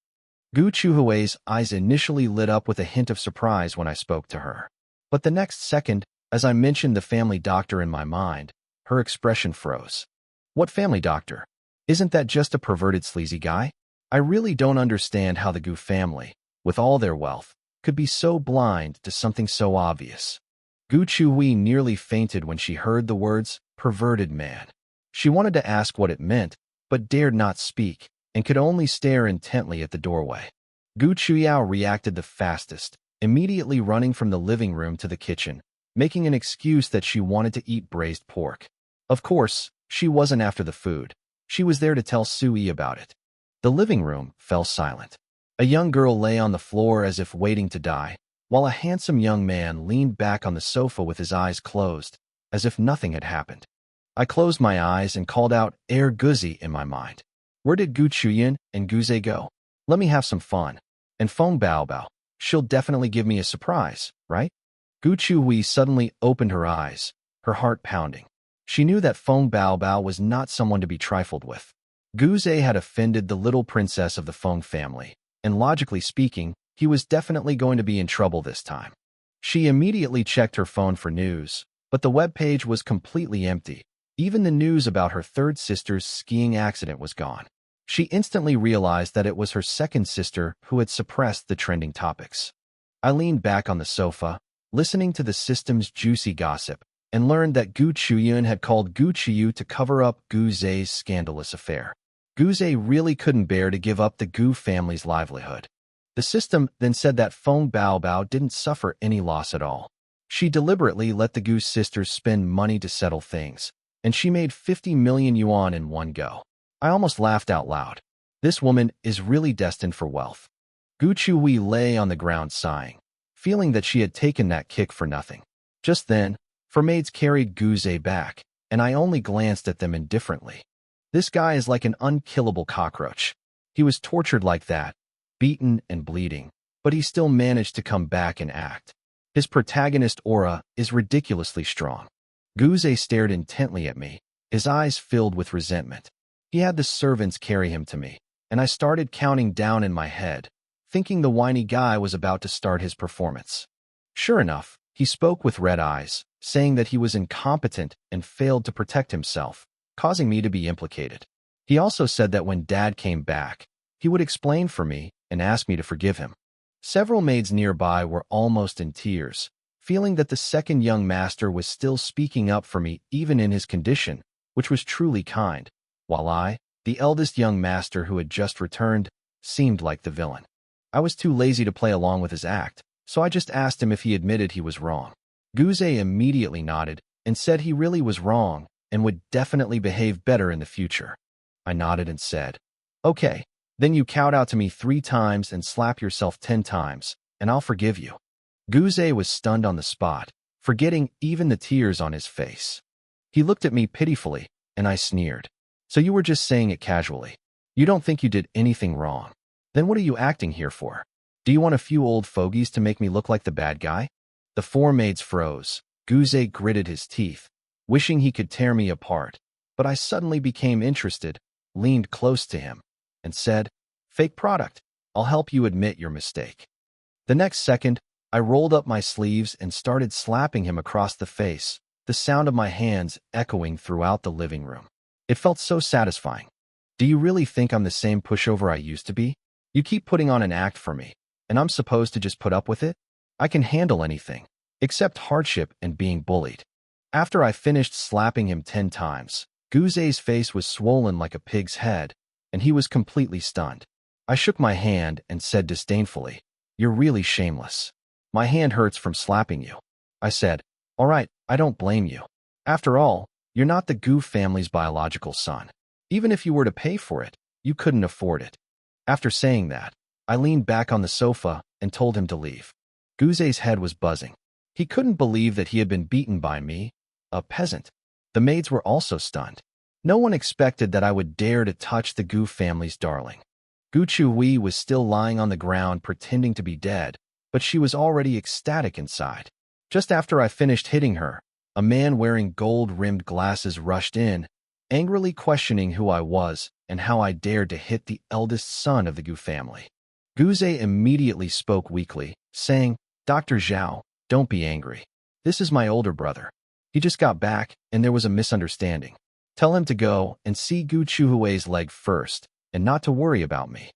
Gu Chuhui's eyes initially lit up with a hint of surprise when I spoke to her. But the next second, as I mentioned the family doctor in my mind, her expression froze. What family doctor? Isn't that just a perverted sleazy guy? I really don't understand how the Gu family, with all their wealth, could be so blind to something so obvious. Gu Chuhui nearly fainted when she heard the words, perverted man. She wanted to ask what it meant, but dared not speak, and could only stare intently at the doorway. Gu Chuyao reacted the fastest, immediately running from the living room to the kitchen, making an excuse that she wanted to eat braised pork. Of course, she wasn't after the food. She was there to tell Sui about it. The living room fell silent. A young girl lay on the floor as if waiting to die, while a handsome young man leaned back on the sofa with his eyes closed, as if nothing had happened. I closed my eyes and called out "Air Guzi" in my mind. Where did Gu Chuyin and Guze go? Let me have some fun. And Feng Baobao, she'll definitely give me a surprise, right? Gu Chuhui suddenly opened her eyes, her heart pounding. She knew that Feng Baobao was not someone to be trifled with. Guze had offended the little princess of the Feng family, and logically speaking, he was definitely going to be in trouble this time. She immediately checked her phone for news, but the webpage was completely empty. Even the news about her third sister's skiing accident was gone. She instantly realized that it was her second sister who had suppressed the trending topics. I leaned back on the sofa, listening to the system's juicy gossip, and learned that Gu Chuyun had called Gu Chiyu to cover up Gu Ze's scandalous affair. Gu Ze really couldn't bear to give up the Gu family's livelihood. The system then said that Feng Baobao didn't suffer any loss at all. She deliberately let the Gu sisters spend money to settle things, and she made 50 million yuan in one go. I almost laughed out loud. This woman is really destined for wealth. Gu Chuhui lay on the ground sighing, feeling that she had taken that kick for nothing. Just then, four maids carried Gu Ze back, and I only glanced at them indifferently. This guy is like an unkillable cockroach. He was tortured like that, beaten and bleeding, but he still managed to come back and act. His protagonist aura is ridiculously strong. Gu Ze stared intently at me, his eyes filled with resentment. He had the servants carry him to me, and I started counting down in my head, thinking the whiny guy was about to start his performance. Sure enough, he spoke with red eyes, saying that he was incompetent and failed to protect himself, causing me to be implicated. He also said that when Dad came back, he would explain for me and ask me to forgive him. Several maids nearby were almost in tears, feeling that the second young master was still speaking up for me even in his condition, which was truly kind, while I, the eldest young master who had just returned, seemed like the villain. I was too lazy to play along with his act, so I just asked him if he admitted he was wrong. Gu Ze immediately nodded and said he really was wrong and would definitely behave better in the future. I nodded and said, "Okay, then you kowtow to me 3 times and slap yourself 10 times, and I'll forgive you." Gu Ze was stunned on the spot, forgetting even the tears on his face. He looked at me pitifully, and I sneered. "So you were just saying it casually. You don't think you did anything wrong. Then what are you acting here for? Do you want a few old fogies to make me look like the bad guy?" The 4 maids froze. Gu Ze gritted his teeth, wishing he could tear me apart, but I suddenly became interested, leaned close to him, and said, "Fake product, I'll help you admit your mistake." The next second, I rolled up my sleeves and started slapping him across the face, the sound of my hands echoing throughout the living room. It felt so satisfying. Do you really think I'm the same pushover I used to be? You keep putting on an act for me, and I'm supposed to just put up with it? I can handle anything, except hardship and being bullied. After I finished slapping him 10 times, Gu Ze's face was swollen like a pig's head, and he was completely stunned. I shook my hand and said disdainfully, "You're really shameless. My hand hurts from slapping you." I said, "All right, I don't blame you. After all, you're not the Gu family's biological son. Even if you were to pay for it, you couldn't afford it." After saying that, I leaned back on the sofa and told him to leave. Guze's head was buzzing. He couldn't believe that he had been beaten by me, a peasant. The maids were also stunned. No one expected that I would dare to touch the Gu family's darling. Gu Chuhui was still lying on the ground pretending to be dead, but she was already ecstatic inside. Just after I finished hitting her, a man wearing gold-rimmed glasses rushed in, angrily questioning who I was and how I dared to hit the eldest son of the Gu family. Guze immediately spoke weakly, saying, "Dr. Zhao, don't be angry. This is my older brother. He just got back, and there was a misunderstanding. Tell him to go and see Gu Chuhui's leg first, and not to worry about me."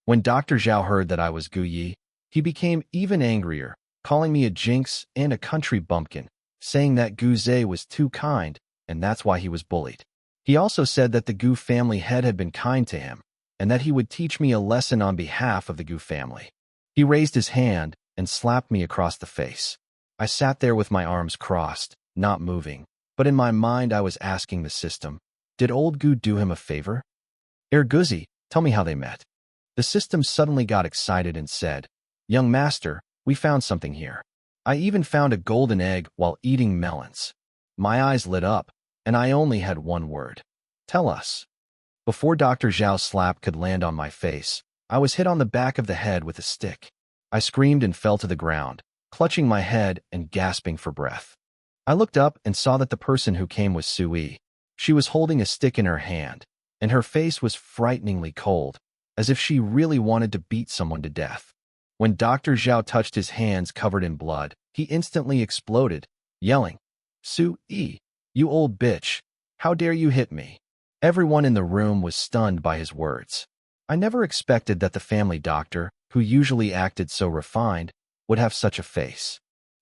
When Dr. Zhao heard that I was Gu Yi, he became even angrier, calling me a jinx and a country bumpkin, saying that Guze was too kind, and that's why he was bullied. He also said that the Gu family head had been kind to him, and that he would teach me a lesson on behalf of the Gu family. He raised his hand and slapped me across the face. I sat there with my arms crossed, not moving, but in my mind I was asking the system, did old Gu do him a favor? Guzi, tell me how they met." The system suddenly got excited and said, "Young master, we found something here. I even found a golden egg while eating melons." My eyes lit up, and I only had one word. "Tell us." Before Dr. Zhao's slap could land on my face, I was hit on the back of the head with a stick. I screamed and fell to the ground, clutching my head and gasping for breath. I looked up and saw that the person who came was Sui. She was holding a stick in her hand, and her face was frighteningly cold, as if she really wanted to beat someone to death. When Dr. Zhao touched his hands covered in blood, he instantly exploded, yelling, "Sui, you old bitch, how dare you hit me?" Everyone in the room was stunned by his words. I never expected that the family doctor, who usually acted so refined, would have such a face.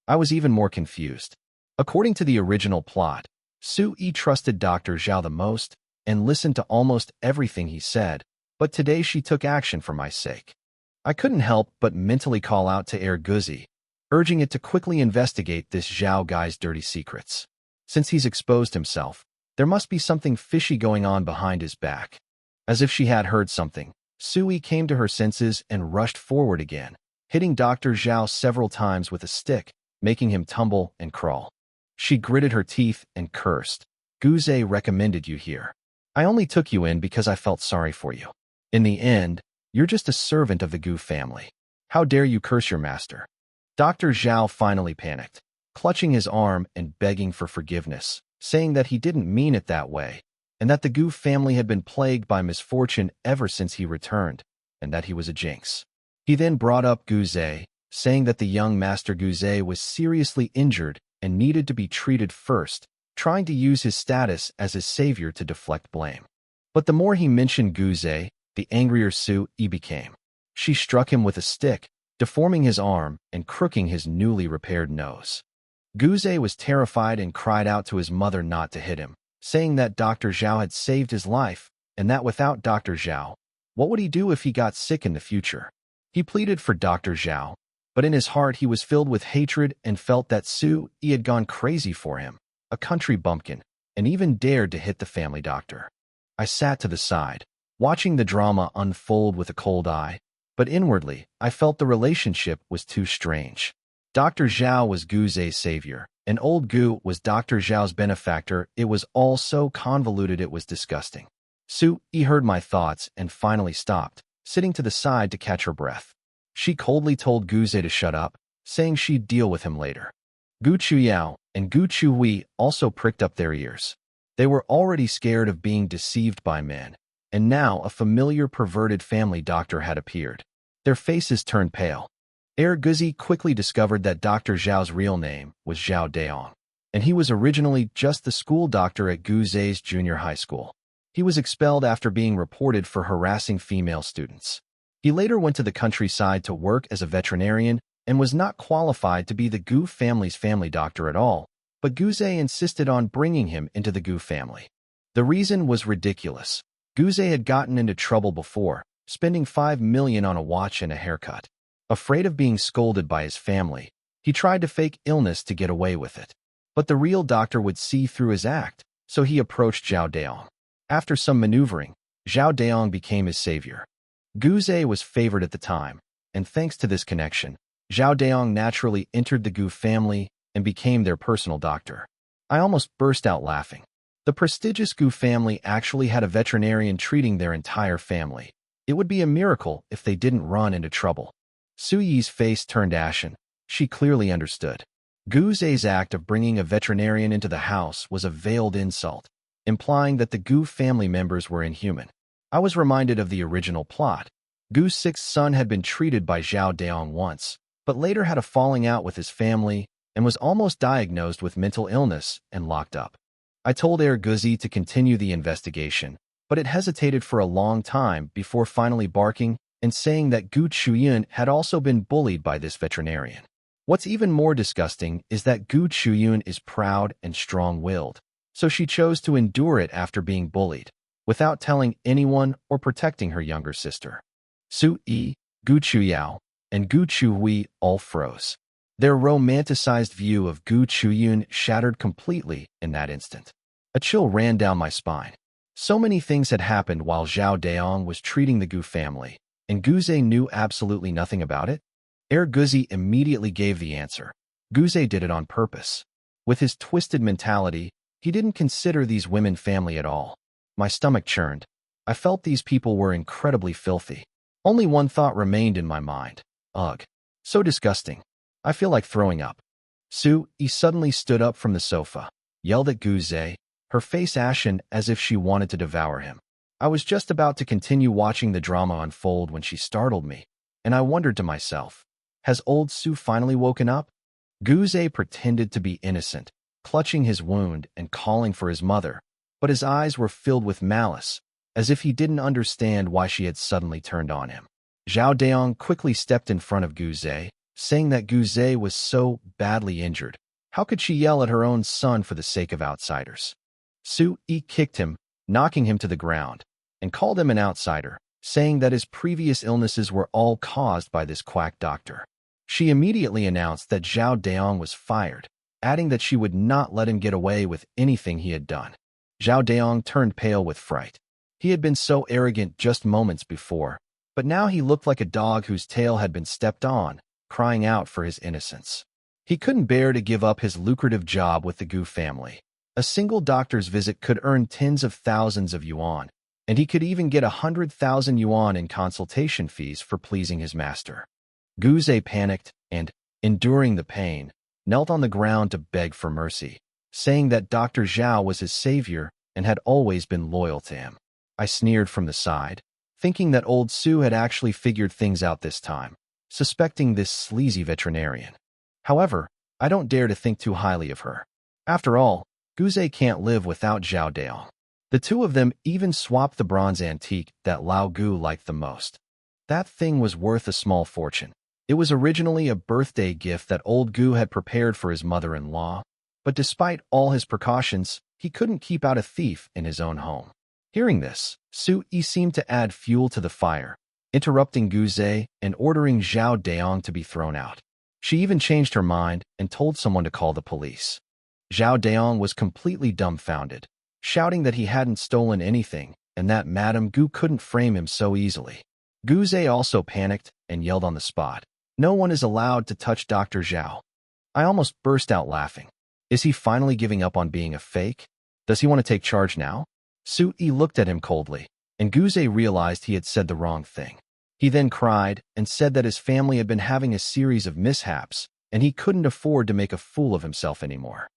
I was even more confused. According to the original plot, Sui trusted Dr. Zhao the most and listened to almost everything he said, but today she took action for my sake. I couldn't help but mentally call out to Guzi, urging it to quickly investigate this Zhao guy's dirty secrets. Since he's exposed himself, there must be something fishy going on behind his back. As if she had heard something, Sui came to her senses and rushed forward again, hitting Dr. Zhao several times with a stick, making him tumble and crawl. She gritted her teeth and cursed. "Guze recommended you here. I only took you in because I felt sorry for you. In the end, you're just a servant of the Gu family. How dare you curse your master?" Dr. Zhao finally panicked, clutching his arm and begging for forgiveness, saying that he didn't mean it that way, and that the Gu family had been plagued by misfortune ever since he returned, and that he was a jinx. He then brought up Guze, saying that the young master Guze was seriously injured and needed to be treated first, trying to use his status as his savior to deflect blame. But the more he mentioned Guze, the angrier Sui became. She struck him with a stick, deforming his arm and crooking his newly repaired nose. Guze was terrified and cried out to his mother not to hit him, saying that Dr. Zhao had saved his life, and that without Dr. Zhao, what would he do if he got sick in the future? He pleaded for Dr. Zhao, but in his heart he was filled with hatred and felt that Sui had gone crazy for him, a country bumpkin, and even dared to hit the family doctor. I sat to the side, watching the drama unfold with a cold eye, but inwardly I felt the relationship was too strange. Dr. Zhao was Guze's savior, and old Gu was Dr. Zhao's benefactor. It was all so convoluted it was disgusting. Sui heard my thoughts and finally stopped, sitting to the side to catch her breath. She coldly told Guze to shut up, saying she'd deal with him later. Gu Chuyao and Gu Chuhui also pricked up their ears. They were already scared of being deceived by men, and now a familiar perverted family doctor had appeared. Their faces turned pale. Guzi quickly discovered that Dr. Zhao's real name was Zhao Daong, and he was originally just the school doctor at Guze's junior high school. He was expelled after being reported for harassing female students. He later went to the countryside to work as a veterinarian and was not qualified to be the Gu family's family doctor at all, but Guze insisted on bringing him into the Gu family. The reason was ridiculous. Guze had gotten into trouble before, spending 5 million on a watch and a haircut. Afraid of being scolded by his family, he tried to fake illness to get away with it. But the real doctor would see through his act, so he approached Zhao Daong. After some maneuvering, Zhao Daong became his savior. Gu Zhe was favored at the time, and thanks to this connection, Zhao Daong naturally entered the Gu family and became their personal doctor. I almost burst out laughing. The prestigious Gu family actually had a veterinarian treating their entire family. It would be a miracle if they didn't run into trouble. Su Yi's face turned ashen. She clearly understood. Gu Zhe's act of bringing a veterinarian into the house was a veiled insult, implying that the Gu family members were inhuman. I was reminded of the original plot. Gu's sixth son had been treated by Zhao Daong once, but later had a falling out with his family and was almost diagnosed with mental illness and locked up. I told Guzi to continue the investigation, but it hesitated for a long time before finally barking and saying that Gu Chuyun had also been bullied by this veterinarian. What's even more disgusting is that Gu Chuyun is proud and strong-willed, so she chose to endure it after being bullied, without telling anyone or protecting her younger sister. Su Yi, Gu Chuyao, and Gu Chuhui all froze. Their romanticized view of Gu Chuyun shattered completely in that instant. A chill ran down my spine. So many things had happened while Zhao Daong was treating the Gu family, and Gu Zhe knew absolutely nothing about it? Guzi immediately gave the answer. Gu Zhe did it on purpose. With his twisted mentality, he didn't consider these women family at all. My stomach churned. I felt these people were incredibly filthy. Only one thought remained in my mind. Ugh. So disgusting. I feel like throwing up. Su Yi suddenly stood up from the sofa, yelled at Gu Zhe, her face ashen as if she wanted to devour him. I was just about to continue watching the drama unfold when she startled me, and I wondered to myself, has old Su finally woken up? Gu Zhe pretended to be innocent, clutching his wound and calling for his mother, but his eyes were filled with malice, as if he didn't understand why she had suddenly turned on him. Zhao Daong quickly stepped in front of Gu Zhe, saying that Gu Zhe was so badly injured. How could she yell at her own son for the sake of outsiders? Su Yi kicked him, knocking him to the ground, and called him an outsider, saying that his previous illnesses were all caused by this quack doctor. She immediately announced that Zhao Daong was fired, adding that she would not let him get away with anything he had done. Zhao Daong turned pale with fright. He had been so arrogant just moments before, but now he looked like a dog whose tail had been stepped on, crying out for his innocence. He couldn't bear to give up his lucrative job with the Gu family. A single doctor's visit could earn tens of thousands of yuan, and he could even get 100,000 yuan in consultation fees for pleasing his master. Gu Zhe panicked and, enduring the pain, knelt on the ground to beg for mercy, saying that Dr. Zhao was his savior and had always been loyal to him. I sneered from the side, thinking that old Su had actually figured things out this time, suspecting this sleazy veterinarian. However, I don't dare to think too highly of her. After all, Gu Zhe can't live without Zhao Daong. The two of them even swapped the bronze antique that Lao Gu liked the most. That thing was worth a small fortune. It was originally a birthday gift that old Gu had prepared for his mother-in-law, but despite all his precautions, he couldn't keep out a thief in his own home. Hearing this, Su Yi seemed to add fuel to the fire, interrupting Gu Zhe and ordering Zhao Daong to be thrown out. She even changed her mind and told someone to call the police. Zhao Daong was completely dumbfounded, shouting that he hadn't stolen anything and that Madame Gu couldn't frame him so easily. Gu Zhe also panicked and yelled on the spot, "No one is allowed to touch Dr. Zhao." I almost burst out laughing. Is he finally giving up on being a fake? Does he want to take charge now? Su Yi looked at him coldly, and Gu Zhe realized he had said the wrong thing. He then cried and said that his family had been having a series of mishaps, and he couldn't afford to make a fool of himself anymore.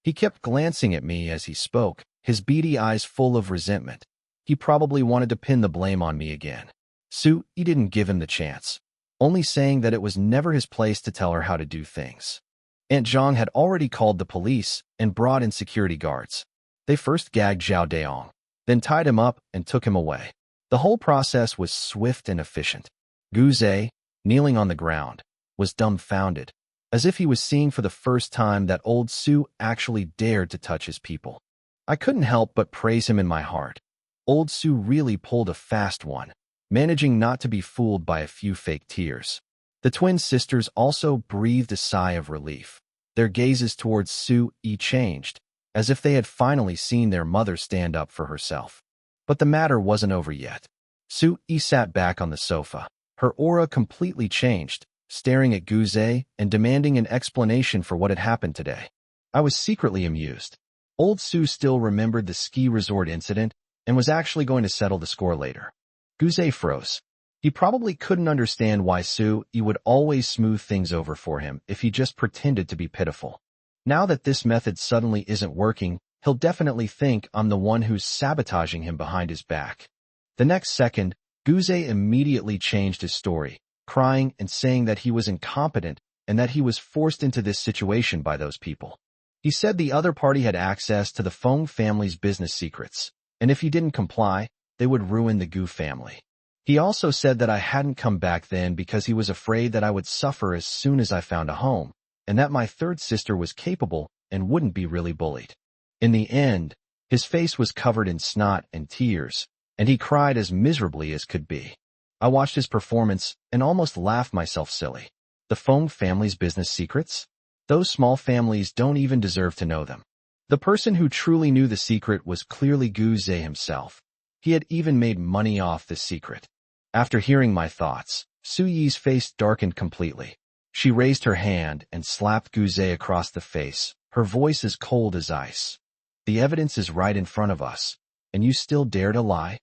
He kept glancing at me as he spoke, his beady eyes full of resentment. He probably wanted to pin the blame on me again. Su Yi didn't give him the chance, only saying that it was never his place to tell her how to do things. Aunt Zhang had already called the police and brought in security guards. They first gagged Zhao Daong, then tied him up and took him away. The whole process was swift and efficient. Gu Zhe, kneeling on the ground, was dumbfounded, as if he was seeing for the first time that old Su actually dared to touch his people. I couldn't help but praise him in my heart. Old Su really pulled a fast one. managing not to be fooled by a few fake tears. The twin sisters also breathed a sigh of relief. Their gazes towards Soo-yi changed, as if they had finally seen their mother stand up for herself. But the matter wasn't over yet. Soo-yi sat back on the sofa. Her aura completely changed, staring at Guze and demanding an explanation for what had happened today. I was secretly amused. Old Sue still remembered the ski resort incident and was actually going to settle the score later. Guze froze. He probably couldn't understand why Soo-yi would always smooth things over for him if he just pretended to be pitiful. Now that this method suddenly isn't working, he'll definitely think I'm the one who's sabotaging him behind his back. The next second, Guze immediately changed his story, crying and saying that he was incompetent and that he was forced into this situation by those people. He said the other party had access to the Feng family's business secrets, and if he didn't comply, they would ruin the Gu family. He also said that I hadn't come back then because he was afraid that I would suffer as soon as I found a home, and that my third sister was capable and wouldn't be really bullied. In the end, his face was covered in snot and tears, and he cried as miserably as could be. I watched his performance and almost laughed myself silly. The Feng family's business secrets? Those small families don't even deserve to know them. The person who truly knew the secret was clearly Guze himself. He had even made money off this secret. After hearing my thoughts, Soo-yi's face darkened completely. She raised her hand and slapped Guze across the face, her voice as cold as ice. The evidence is right in front of us, and you still dare to lie?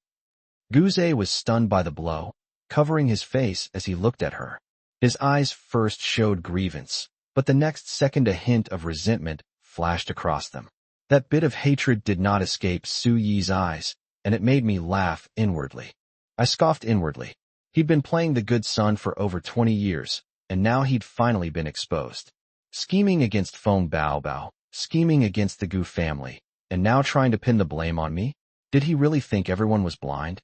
Guze was stunned by the blow, covering his face as he looked at her. His eyes first showed grievance, but the next second a hint of resentment flashed across them. That bit of hatred did not escape Soo-yi's eyes, and it made me laugh inwardly. I scoffed inwardly. He'd been playing the good son for over 20 years, and now he'd finally been exposed. Scheming against Feng Baobao, scheming against the Gu family, and now trying to pin the blame on me? Did he really think everyone was blind?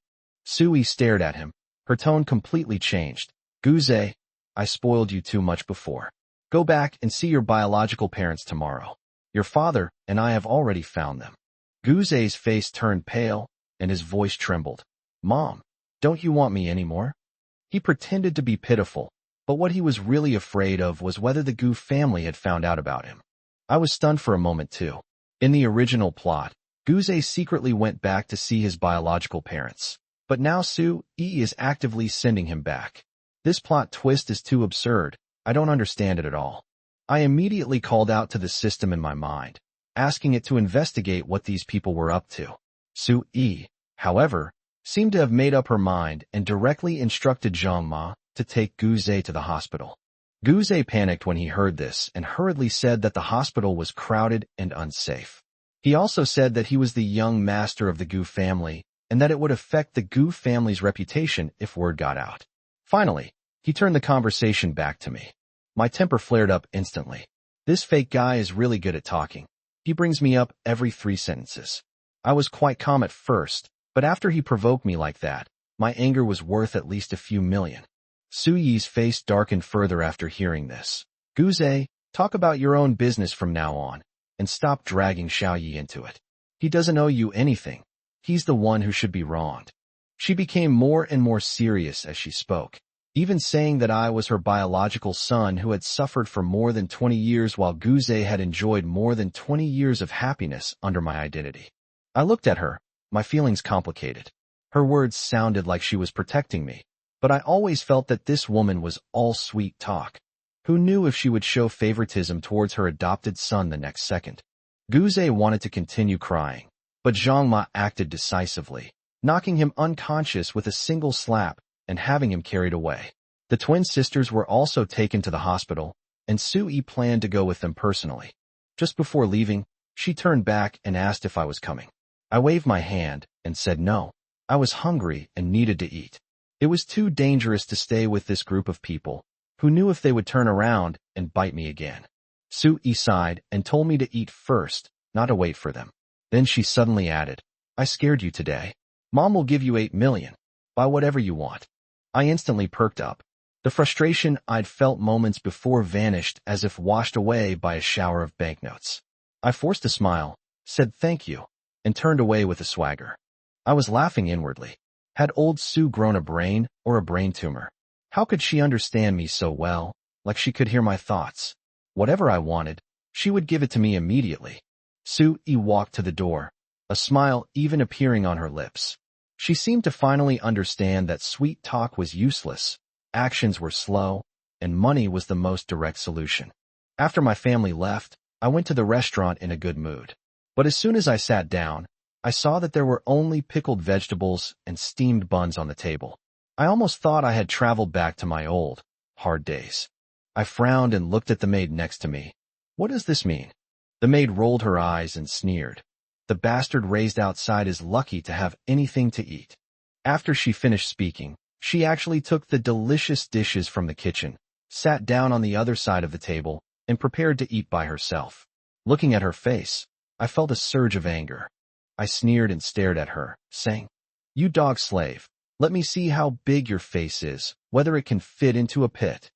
Soo-yi stared at him. Her tone completely changed. Guze, I spoiled you too much before. Go back and see your biological parents tomorrow. Your father and I have already found them. Guze's face turned pale, and his voice trembled. Mom, don't you want me anymore? He pretended to be pitiful, but what he was really afraid of was whether the Gu family had found out about him. I was stunned for a moment too. In the original plot, Guze secretly went back to see his biological parents, but now Soo-yi is actively sending him back. This plot twist is too absurd. I don't understand it at all. I immediately called out to the system in my mind, asking it to investigate what these people were up to. Soo-yi, however, seemed to have made up her mind and directly instructed Zhang Ma to take Guze to the hospital. Guze panicked when he heard this and hurriedly said that the hospital was crowded and unsafe. He also said that he was the young master of the Gu family and that it would affect the Gu family's reputation if word got out. Finally, he turned the conversation back to me. My temper flared up instantly. This fake guy is really good at talking. He brings me up every 3 sentences. I was quite calm at first, but after he provoked me like that, my anger was worth at least a few million. Soo-yi's face darkened further after hearing this. Guze, talk about your own business from now on, and stop dragging Xiaoyi into it. He doesn't owe you anything. He's the one who should be wronged. She became more and more serious as she spoke, even saying that I was her biological son who had suffered for more than 20 years while Guze had enjoyed more than 20 years of happiness under my identity. I looked at her, my feelings complicated. Her words sounded like she was protecting me, but I always felt that this woman was all sweet talk. Who knew if she would show favoritism towards her adopted son the next second? Guze wanted to continue crying, but Zhang Ma acted decisively, knocking him unconscious with a single slap and having him carried away. The twin sisters were also taken to the hospital, and Soo-yi planned to go with them personally. Just before leaving, she turned back and asked if I was coming. I waved my hand and said no. I was hungry and needed to eat. It was too dangerous to stay with this group of people, who knew if they would turn around and bite me again. Soo-yi sighed and told me to eat first, not to wait for them. Then she suddenly added, I scared you today. Mom will give you 8 million. Buy whatever you want. I instantly perked up. The frustration I'd felt moments before vanished as if washed away by a shower of banknotes. I forced a smile, said thank you, and turned away with a swagger. I was laughing inwardly. Had old Sue grown a brain or a brain tumor? How could she understand me so well, like she could hear my thoughts? Whatever I wanted, she would give it to me immediately. Sue walked to the door, a smile even appearing on her lips. She seemed to finally understand that sweet talk was useless, actions were slow, and money was the most direct solution. After my family left, I went to the restaurant in a good mood. But as soon as I sat down, I saw that there were only pickled vegetables and steamed buns on the table. I almost thought I had traveled back to my old, hard days. I frowned and looked at the maid next to me. What does this mean? The maid rolled her eyes and sneered. The bastard raised outside is lucky to have anything to eat. After she finished speaking, she actually took the delicious dishes from the kitchen, sat down on the other side of the table, and prepared to eat by herself. Looking at her face, I felt a surge of anger. I sneered and stared at her, saying, "You dog slave, let me see how big your face is, whether it can fit into a pit."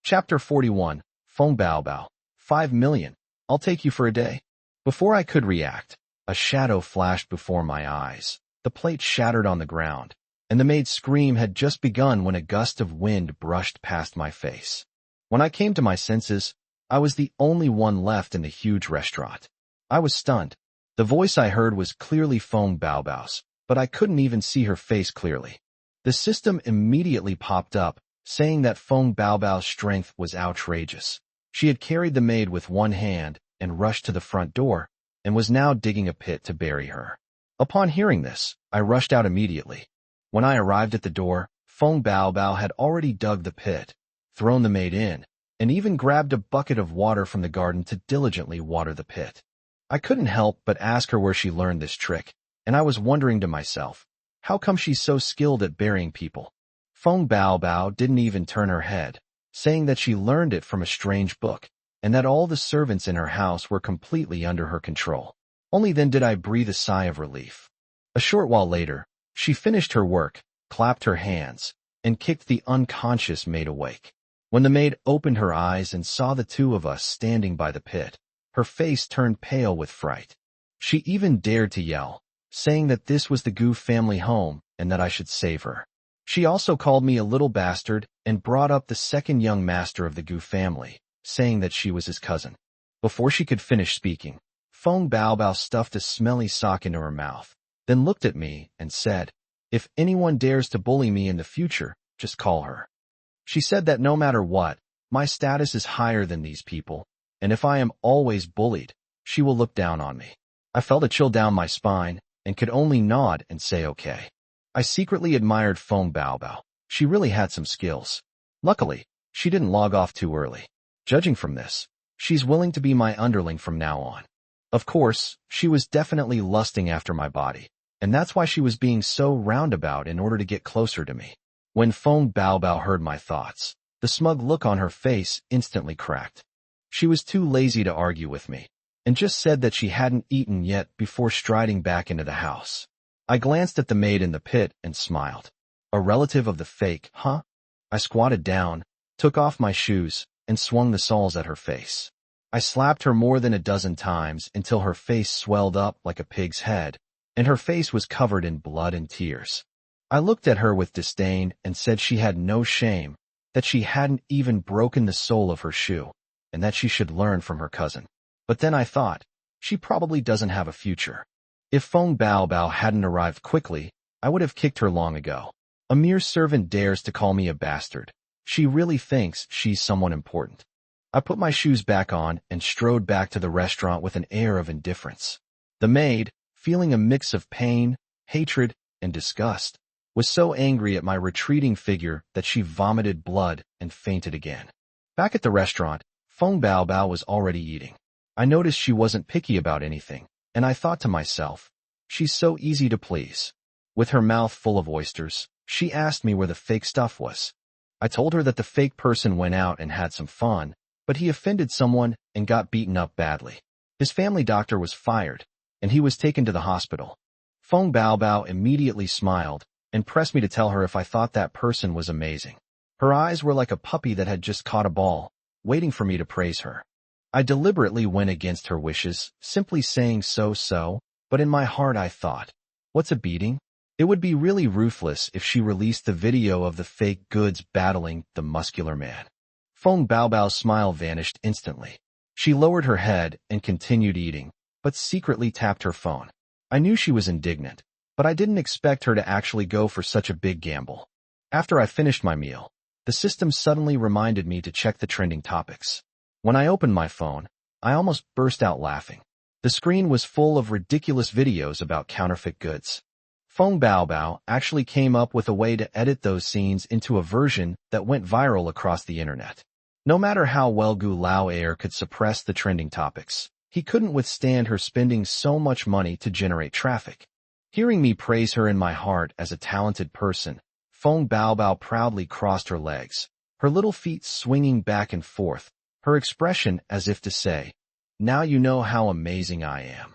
Chapter 41, Feng Bao Bao, 5 million. I'll take you for a day. Before I could react, a shadow flashed before my eyes. The plate shattered on the ground, and the maid's scream had just begun when a gust of wind brushed past my face. When I came to my senses, I was the only one left in the huge restaurant. I was stunned. The voice I heard was clearly Feng Bao Bao's, but I couldn't even see her face clearly. The system immediately popped up, saying that Feng Bao Bao's strength was outrageous. She had carried the maid with one hand and rushed to the front door, and was now digging a pit to bury her. Upon hearing this, I rushed out immediately. When I arrived at the door, Feng Bao Bao had already dug the pit, thrown the maid in, and even grabbed a bucket of water from the garden to diligently water the pit. I couldn't help but ask her where she learned this trick, and I was wondering to myself, how come she's so skilled at burying people? Feng Bao Bao didn't even turn her head, saying that she learned it from a strange book, and that all the servants in her house were completely under her control. Only then did I breathe a sigh of relief. A short while later, she finished her work, clapped her hands, and kicked the unconscious maid awake. When the maid opened her eyes and saw the two of us standing by the pit, her face turned pale with fright. She even dared to yell, saying that this was the Gu family home and that I should save her. She also called me a little bastard and brought up the second young master of the Gu family, saying that she was his cousin. Before she could finish speaking, Feng Bao Bao stuffed a smelly sock into her mouth, then looked at me and said, "If anyone dares to bully me in the future, just call her." She said that no matter what, my status is higher than these people, and if I am always bullied, she will look down on me. I felt a chill down my spine and could only nod and say okay. I secretly admired Feng Bao Bao. She really had some skills. Luckily, she didn't log off too early. Judging from this, she's willing to be my underling from now on. Of course, she was definitely lusting after my body, and that's why she was being so roundabout in order to get closer to me. When Feng Bao Bao heard my thoughts, the smug look on her face instantly cracked. She was too lazy to argue with me, and just said that she hadn't eaten yet before striding back into the house. I glanced at the maid in the pit and smiled. A relative of the fake, huh? I squatted down, took off my shoes, and swung the soles at her face. I slapped her more than a dozen times until her face swelled up like a pig's head, and her face was covered in blood and tears. I looked at her with disdain and said she had no shame, that she hadn't even broken the sole of her shoe, and that she should learn from her cousin. But then I thought, she probably doesn't have a future. If Feng Bao Bao hadn't arrived quickly, I would have kicked her long ago. A mere servant dares to call me a bastard. She really thinks she's someone important. I put my shoes back on and strode back to the restaurant with an air of indifference. The maid, feeling a mix of pain, hatred, and disgust, was so angry at my retreating figure that she vomited blood and fainted again. Back at the restaurant, Feng Bao Bao was already eating. I noticed she wasn't picky about anything, and I thought to myself, she's so easy to please. With her mouth full of oysters, she asked me where the fake stuff was. I told her that the fake person went out and had some fun, but he offended someone and got beaten up badly. His family doctor was fired, and he was taken to the hospital. Feng Bao Bao immediately smiled and pressed me to tell her if I thought that person was amazing. Her eyes were like a puppy that had just caught a ball, waiting for me to praise her. I deliberately went against her wishes, simply saying so, but in my heart I thought, what's a beating? It would be really ruthless if she released the video of the fake goods battling the muscular man. Feng Baobao's smile vanished instantly. She lowered her head and continued eating, but secretly tapped her phone. I knew she was indignant, but I didn't expect her to actually go for such a big gamble. After I finished my meal, the system suddenly reminded me to check the trending topics. When I opened my phone, I almost burst out laughing. The screen was full of ridiculous videos about counterfeit goods. Feng Baobao actually came up with a way to edit those scenes into a version that went viral across the internet. No matter how well Gu Lao could suppress the trending topics, he couldn't withstand her spending so much money to generate traffic. Hearing me praise her in my heart as a talented person, Feng Baobao proudly crossed her legs, her little feet swinging back and forth, her expression as if to say, "Now you know how amazing I am."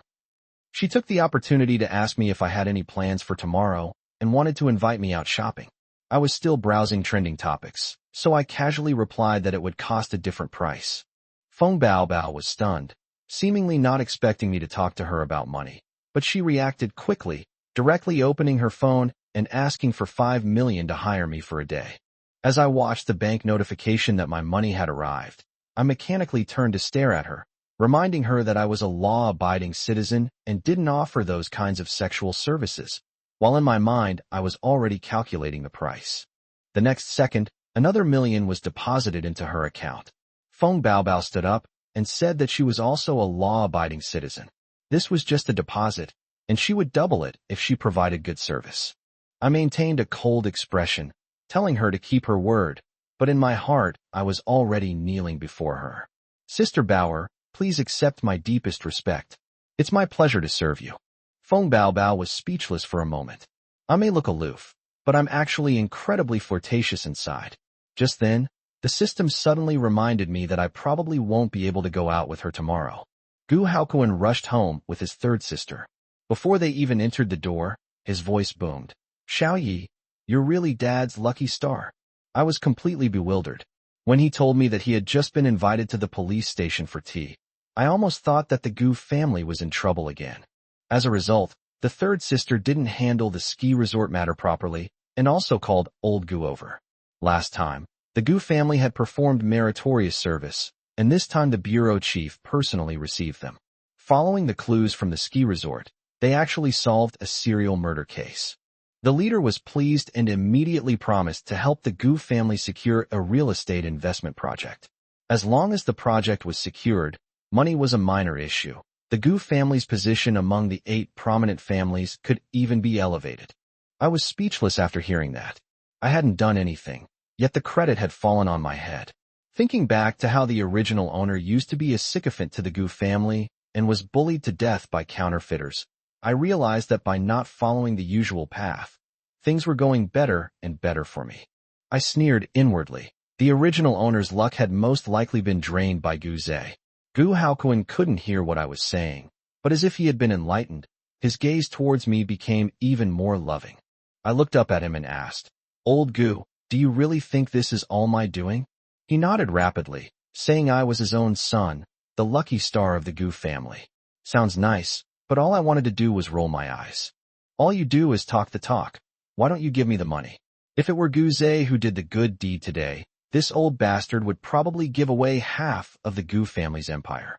She took the opportunity to ask me if I had any plans for tomorrow and wanted to invite me out shopping. I was still browsing trending topics, so I casually replied that it would cost a different price. Feng Baobao was stunned, seemingly not expecting me to talk to her about money, but she reacted quickly, directly opening her phone and asking for 5 million to hire me for a day. As I watched the bank notification that my money had arrived, I mechanically turned to stare at her, reminding her that I was a law-abiding citizen and didn't offer those kinds of sexual services, while in my mind I was already calculating the price. The next second, another million was deposited into her account. Feng Baobao stood up and said that she was also a law-abiding citizen. This was just a deposit, and she would double it if she provided good service. I maintained a cold expression, telling her to keep her word, but in my heart I was already kneeling before her. "Sister Bauer, please accept my deepest respect. It's my pleasure to serve you." Feng Baobao was speechless for a moment. I may look aloof, but I'm actually incredibly flirtatious inside. Just then, the system suddenly reminded me that I probably won't be able to go out with her tomorrow. Gu Haokuan rushed home with his third sister. Before they even entered the door, his voice boomed. "Xiao Yi, you're really Dad's lucky star." I was completely bewildered. When he told me that he had just been invited to the police station for tea, I almost thought that the Gu family was in trouble again. As a result, the third sister didn't handle the ski resort matter properly and also called old Gu over. Last time, the Gu family had performed meritorious service, and this time the bureau chief personally received them. Following the clues from the ski resort, they actually solved a serial murder case. The leader was pleased and immediately promised to help the Gu family secure a real estate investment project. As long as the project was secured, money was a minor issue. The Gu family's position among the 8 prominent families could even be elevated. I was speechless after hearing that. I hadn't done anything, yet the credit had fallen on my head. Thinking back to how the original owner used to be a sycophant to the Gu family and was bullied to death by counterfeiters, I realized that by not following the usual path, things were going better and better for me. I sneered inwardly. The original owner's luck had most likely been drained by Gu Zhe. Gu Haokuan couldn't hear what I was saying, but as if he had been enlightened, his gaze towards me became even more loving. I looked up at him and asked, "Old Gu, do you really think this is all my doing?" He nodded rapidly, saying I was his own son, the lucky star of the Gu family. Sounds nice, but all I wanted to do was roll my eyes. All you do is talk the talk. Why don't you give me the money? If it were Gu Zhe who did the good deed today, this old bastard would probably give away half of the Gu family's empire.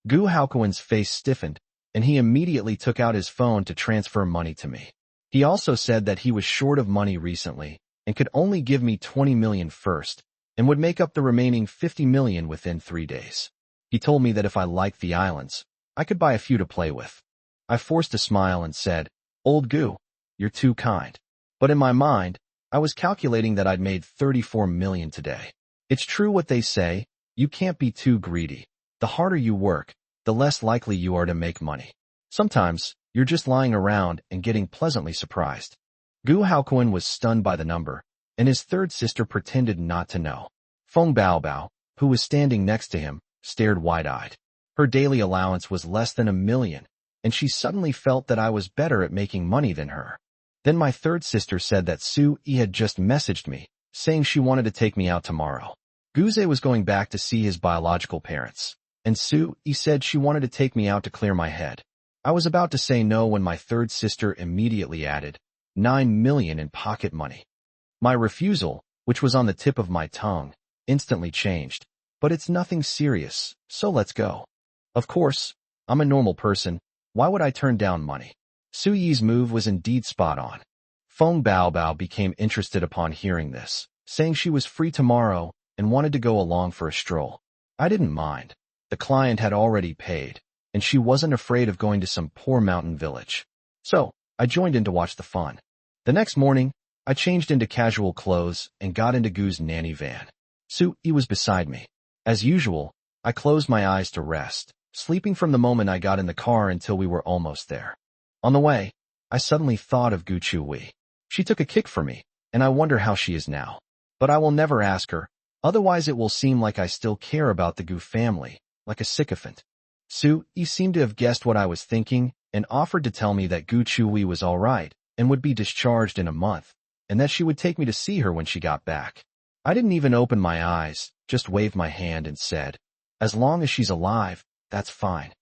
Gu Haokuan's face stiffened, and he immediately took out his phone to transfer money to me. He also said that he was short of money recently and could only give me 20 million first, and would make up the remaining 50 million within 3 days. He told me that if I liked the islands, I could buy a few to play with. I forced a smile and said, "Old Gu, you're too kind." But in my mind, I was calculating that I'd made 34 million today. It's true what they say, you can't be too greedy. The harder you work, the less likely you are to make money. Sometimes, you're just lying around and getting pleasantly surprised. Gu Haokuan was stunned by the number, and his third sister pretended not to know. Feng Baobao, who was standing next to him, stared wide-eyed. Her daily allowance was less than 1 million, and she suddenly felt that I was better at making money than her. Then my third sister said that Su Yi had just messaged me, saying she wanted to take me out tomorrow. Gu Zhe was going back to see his biological parents, and Su Yi said she wanted to take me out to clear my head. I was about to say no when my third sister immediately added, 9 million in pocket money. My refusal, which was on the tip of my tongue, instantly changed. But it's nothing serious, so let's go. Of course, I'm a normal person. Why would I turn down money? Su Yi's move was indeed spot on. Feng Baobao became interested upon hearing this, saying she was free tomorrow and wanted to go along for a stroll. I didn't mind. The client had already paid, and she wasn't afraid of going to some poor mountain village. So, I joined in to watch the fun. The next morning, I changed into casual clothes and got into Gu's nanny van. Su Yi was beside me. As usual, I closed my eyes to rest, sleeping from the moment I got in the car until we were almost there. On the way, I suddenly thought of Gu Chuyi. She took a kick for me, and I wonder how she is now. But I will never ask her, otherwise it will seem like I still care about the Gu family, like a sycophant. Su Yi seemed to have guessed what I was thinking and offered to tell me that Gu Chuyi was all right and would be discharged in a month, and that she would take me to see her when she got back. I didn't even open my eyes, just waved my hand and said, as long as she's alive, that's fine.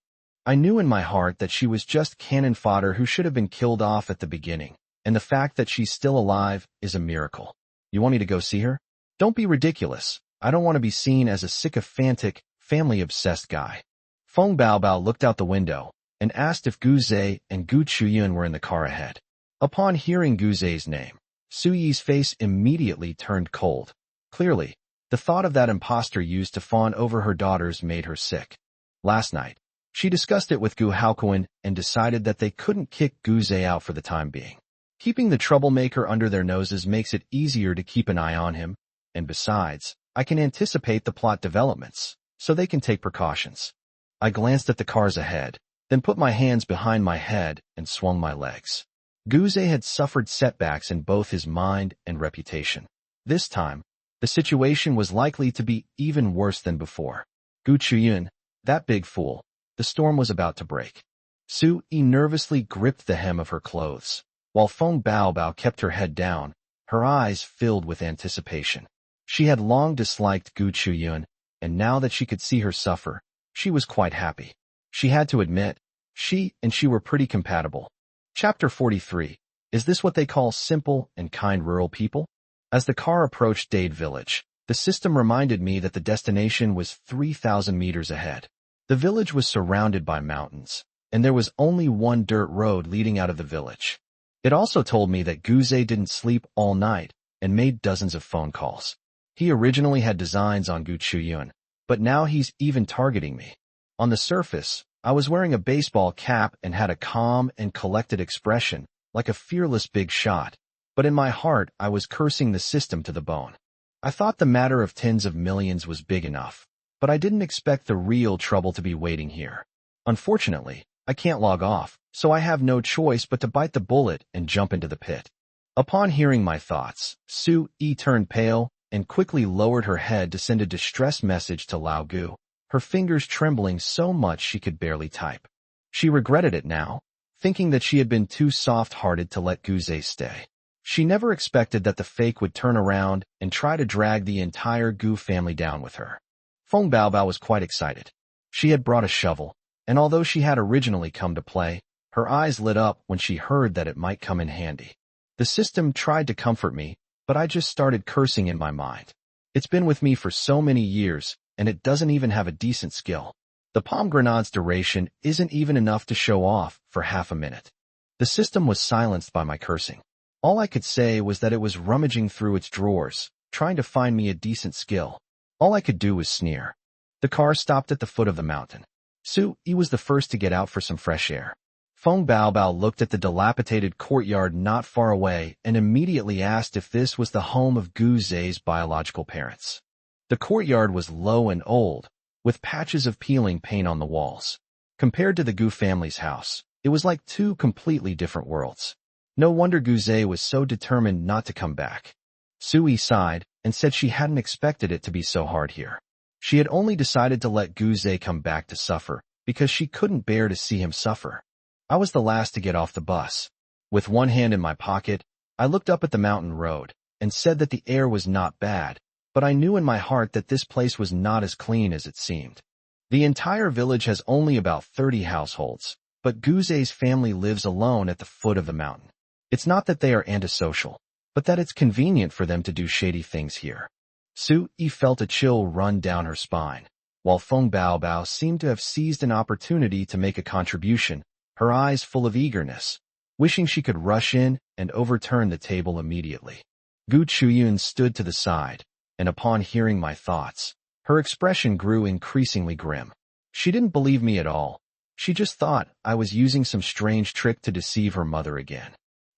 I knew in my heart that she was just cannon fodder who should have been killed off at the beginning, and the fact that she's still alive is a miracle. You want me to go see her? Don't be ridiculous. I don't want to be seen as a sycophantic, family-obsessed guy. Feng Baobao looked out the window and asked if Gu Zhe and Gu Chuyun were in the car ahead. Upon hearing Gu Zhe's name, Su Yi's face immediately turned cold. Clearly, the thought of that impostor used to fawn over her daughters made her sick. Last night, she discussed it with Gu Haokuan and decided that they couldn't kick Gu Zhe out for the time being. Keeping the troublemaker under their noses makes it easier to keep an eye on him, and besides, I can anticipate the plot developments, so they can take precautions. I glanced at the cars ahead, then put my hands behind my head and swung my legs. Gu Zhe had suffered setbacks in both his mind and reputation. This time, the situation was likely to be even worse than before. Gu Chuyun, that big fool. The storm was about to break. Su Yi nervously gripped the hem of her clothes, while Feng Baobao kept her head down, her eyes filled with anticipation. She had long disliked Gu Chuyun, and now that she could see her suffer, she was quite happy. She had to admit, she and she were pretty compatible. Chapter 43. Is this what they call simple and kind rural people? As the car approached Dade Village, the system reminded me that the destination was 3,000 meters ahead. The village was surrounded by mountains, and there was only one dirt road leading out of the village. It also told me that Gu Zhe didn't sleep all night and made dozens of phone calls. He originally had designs on Gu Chuyun, but now he's even targeting me. On the surface, I was wearing a baseball cap and had a calm and collected expression, like a fearless big shot. But in my heart, I was cursing the system to the bone. I thought the matter of tens of millions was big enough, but I didn't expect the real trouble to be waiting here. Unfortunately, I can't log off, so I have no choice but to bite the bullet and jump into the pit. Upon hearing my thoughts, Su Yi turned pale and quickly lowered her head to send a distress message to Lao Gu, her fingers trembling so much she could barely type. She regretted it now, thinking that she had been too soft-hearted to let Gu Zhe stay. She never expected that the fake would turn around and try to drag the entire Gu family down with her. Feng Baobao was quite excited. She had brought a shovel, and although she had originally come to play, her eyes lit up when she heard that it might come in handy. The system tried to comfort me, but I just started cursing in my mind. It's been with me for so many years, and it doesn't even have a decent skill. The pomegranate's duration isn't even enough to show off for half a minute. The system was silenced by my cursing. All I could say was that it was rummaging through its drawers, trying to find me a decent skill. All I could do was sneer. The car stopped at the foot of the mountain. Su Yi was the first to get out for some fresh air. Feng Baobao looked at the dilapidated courtyard not far away and immediately asked if this was the home of Gu Zhe's biological parents. The courtyard was low and old, with patches of peeling paint on the walls. Compared to the Gu family's house, it was like two completely different worlds. No wonder Gu Zhe was so determined not to come back. Su Yi sighed and said she hadn't expected it to be so hard here. She had only decided to let Gu Zhe come back to suffer because she couldn't bear to see him suffer. I was the last to get off the bus. With one hand in my pocket, I looked up at the mountain road and said that the air was not bad, but I knew in my heart that this place was not as clean as it seemed. The entire village has only about 30 households, but Gu Zhe's family lives alone at the foot of the mountain. It's not that they are antisocial, but that it's convenient for them to do shady things here. Su-yi felt a chill run down her spine, while Feng Baobao seemed to have seized an opportunity to make a contribution, her eyes full of eagerness, wishing she could rush in and overturn the table immediately. Gu Chuyun stood to the side, and upon hearing my thoughts, her expression grew increasingly grim. She didn't believe me at all. She just thought I was using some strange trick to deceive her mother again.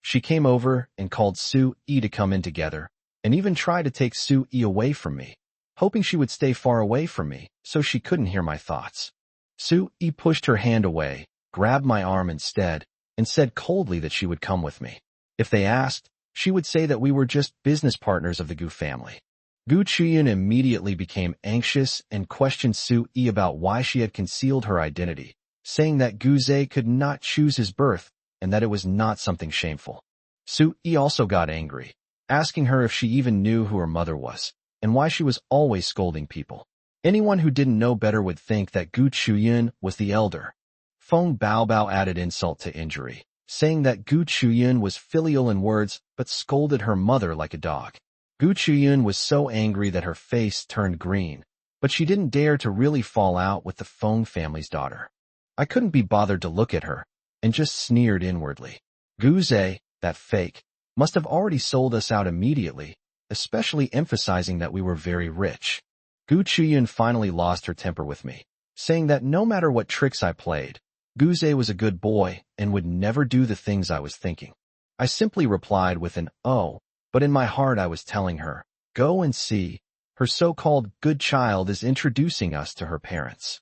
She came over and called Su-yi to come in together, and even tried to take Su-yi away from me, hoping she would stay far away from me so she couldn't hear my thoughts. Su-yi pushed her hand away, grabbed my arm instead, and said coldly that she would come with me. If they asked, she would say that we were just business partners of the Gu family. Gu Chuyun immediately became anxious and questioned Su-yi about why she had concealed her identity, saying that Gu Zhe could not choose his birth and that it was not something shameful. Su-yi also got angry, asking her if she even knew who her mother was, and why she was always scolding people. Anyone who didn't know better would think that Gu Chuyun was the elder. Feng Baobao added insult to injury, saying that Gu Chuyun was filial in words but scolded her mother like a dog. Gu Chuyun was so angry that her face turned green, but she didn't dare to really fall out with the Feng family's daughter. I couldn't be bothered to look at her, and just sneered inwardly. Gu Zhe, that fake, must have already sold us out immediately, especially emphasizing that we were very rich. Gu Chuyun finally lost her temper with me, saying that no matter what tricks I played, Gu Zhe was a good boy and would never do the things I was thinking. I simply replied with an "oh," but in my heart I was telling her, go and see, her so-called good child is introducing us to her parents.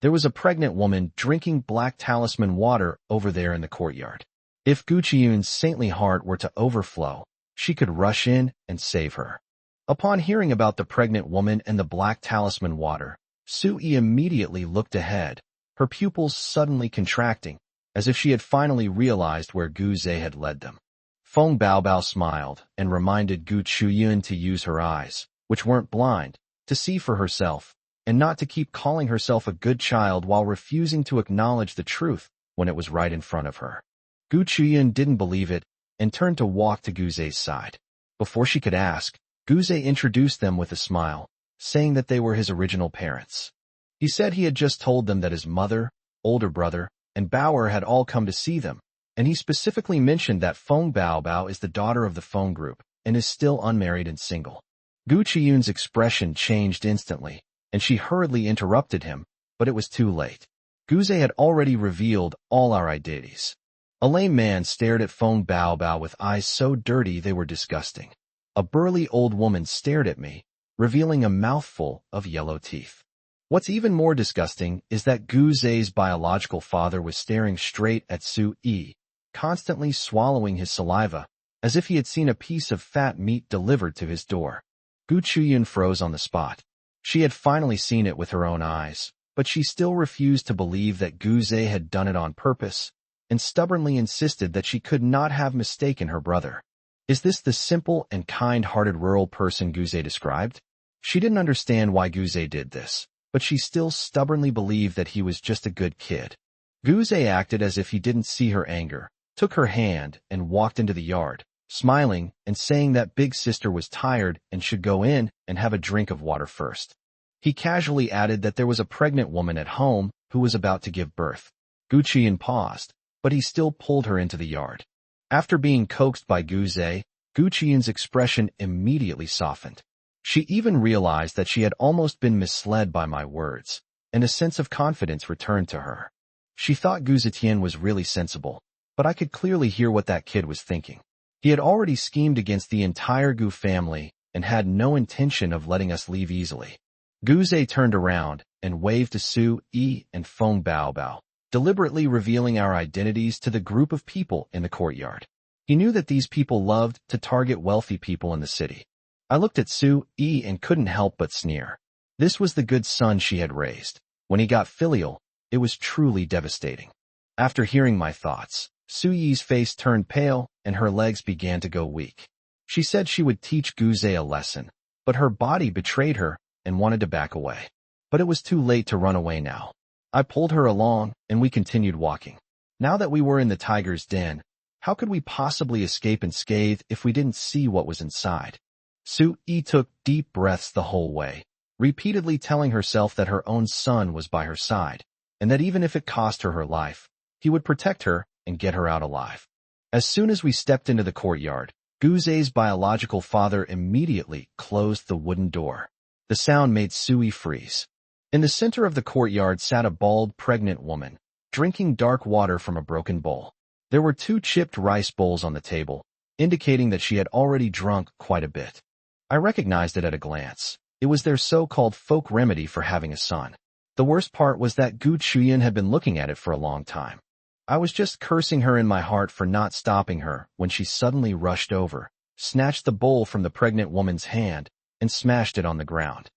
There was a pregnant woman drinking black talisman water over there in the courtyard. If Gu Chuyun's saintly heart were to overflow, she could rush in and save her. Upon hearing about the pregnant woman and the black talisman water, Su-yi immediately looked ahead, her pupils suddenly contracting, as if she had finally realized where Gu Zhe had led them. Feng Baobao smiled and reminded Gu Chuyun to use her eyes, which weren't blind, to see for herself, and not to keep calling herself a good child while refusing to acknowledge the truth when it was right in front of her. Gu Chuyun didn't believe it and turned to walk to Gu Zhe's side. Before she could ask, Gu Zhe introduced them with a smile, saying that they were his original parents. He said he had just told them that his mother, older brother, and Bauer had all come to see them, and he specifically mentioned that Feng Baobao is the daughter of the Feng group and is still unmarried and single. Gu Chuyun's expression changed instantly, and she hurriedly interrupted him, but it was too late. Gu Zhe had already revealed all our identities. A lame man stared at Feng Baobao with eyes so dirty they were disgusting. A burly old woman stared at me, revealing a mouthful of yellow teeth. What's even more disgusting is that Gu Zhe's biological father was staring straight at Su-yi, constantly swallowing his saliva, as if he had seen a piece of fat meat delivered to his door. Gu Chuyun froze on the spot. She had finally seen it with her own eyes, but she still refused to believe that Gu Zhe had done it on purpose, and stubbornly insisted that she could not have mistaken her brother. Is this the simple and kind-hearted rural person Gu Zhe described? She didn't understand why Gu Zhe did this, but she still stubbornly believed that he was just a good kid. Gu Zhe acted as if he didn't see her anger, took her hand, and walked into the yard, smiling and saying that big sister was tired and should go in and have a drink of water first. He casually added that there was a pregnant woman at home who was about to give birth. Gu Chuyun paused, but he still pulled her into the yard. After being coaxed by Gu Zhe, Gu Chuyun's expression immediately softened. She even realized that she had almost been misled by my words, and a sense of confidence returned to her. She thought Gu Zetian was really sensible, but I could clearly hear what that kid was thinking. He had already schemed against the entire Gu family and had no intention of letting us leave easily. Gu Zhe turned around and waved to Su-yi and Feng Baobao, deliberately revealing our identities to the group of people in the courtyard. He knew that these people loved to target wealthy people in the city. I looked at Su-yi and couldn't help but sneer. This was the good son she had raised. When he got filial, it was truly devastating. After hearing my thoughts, Su-yi's face turned pale and her legs began to go weak. She said she would teach Gu Zhe a lesson, but her body betrayed her and wanted to back away. But it was too late to run away now. I pulled her along and we continued walking. Now that we were in the tiger's den, How could we possibly escape unscathed if we didn't see what was inside? Su-yi took deep breaths the whole way, repeatedly telling herself that her own son was by her side, and that even if it cost her her life, he would protect her and get her out alive. As soon as we stepped into the courtyard, Guze's biological father immediately closed the wooden door. The sound made Sui freeze. In the center of the courtyard sat a bald, pregnant woman, drinking dark water from a broken bowl. There were 2 chipped rice bowls on the table, indicating that she had already drunk quite a bit. I recognized it at a glance. It was their so-called folk remedy for having a son. The worst part was that Gu Chuyin had been looking at it for a long time. I was just cursing her in my heart for not stopping her when she suddenly rushed over, snatched the bowl from the pregnant woman's hand, and smashed it on the ground.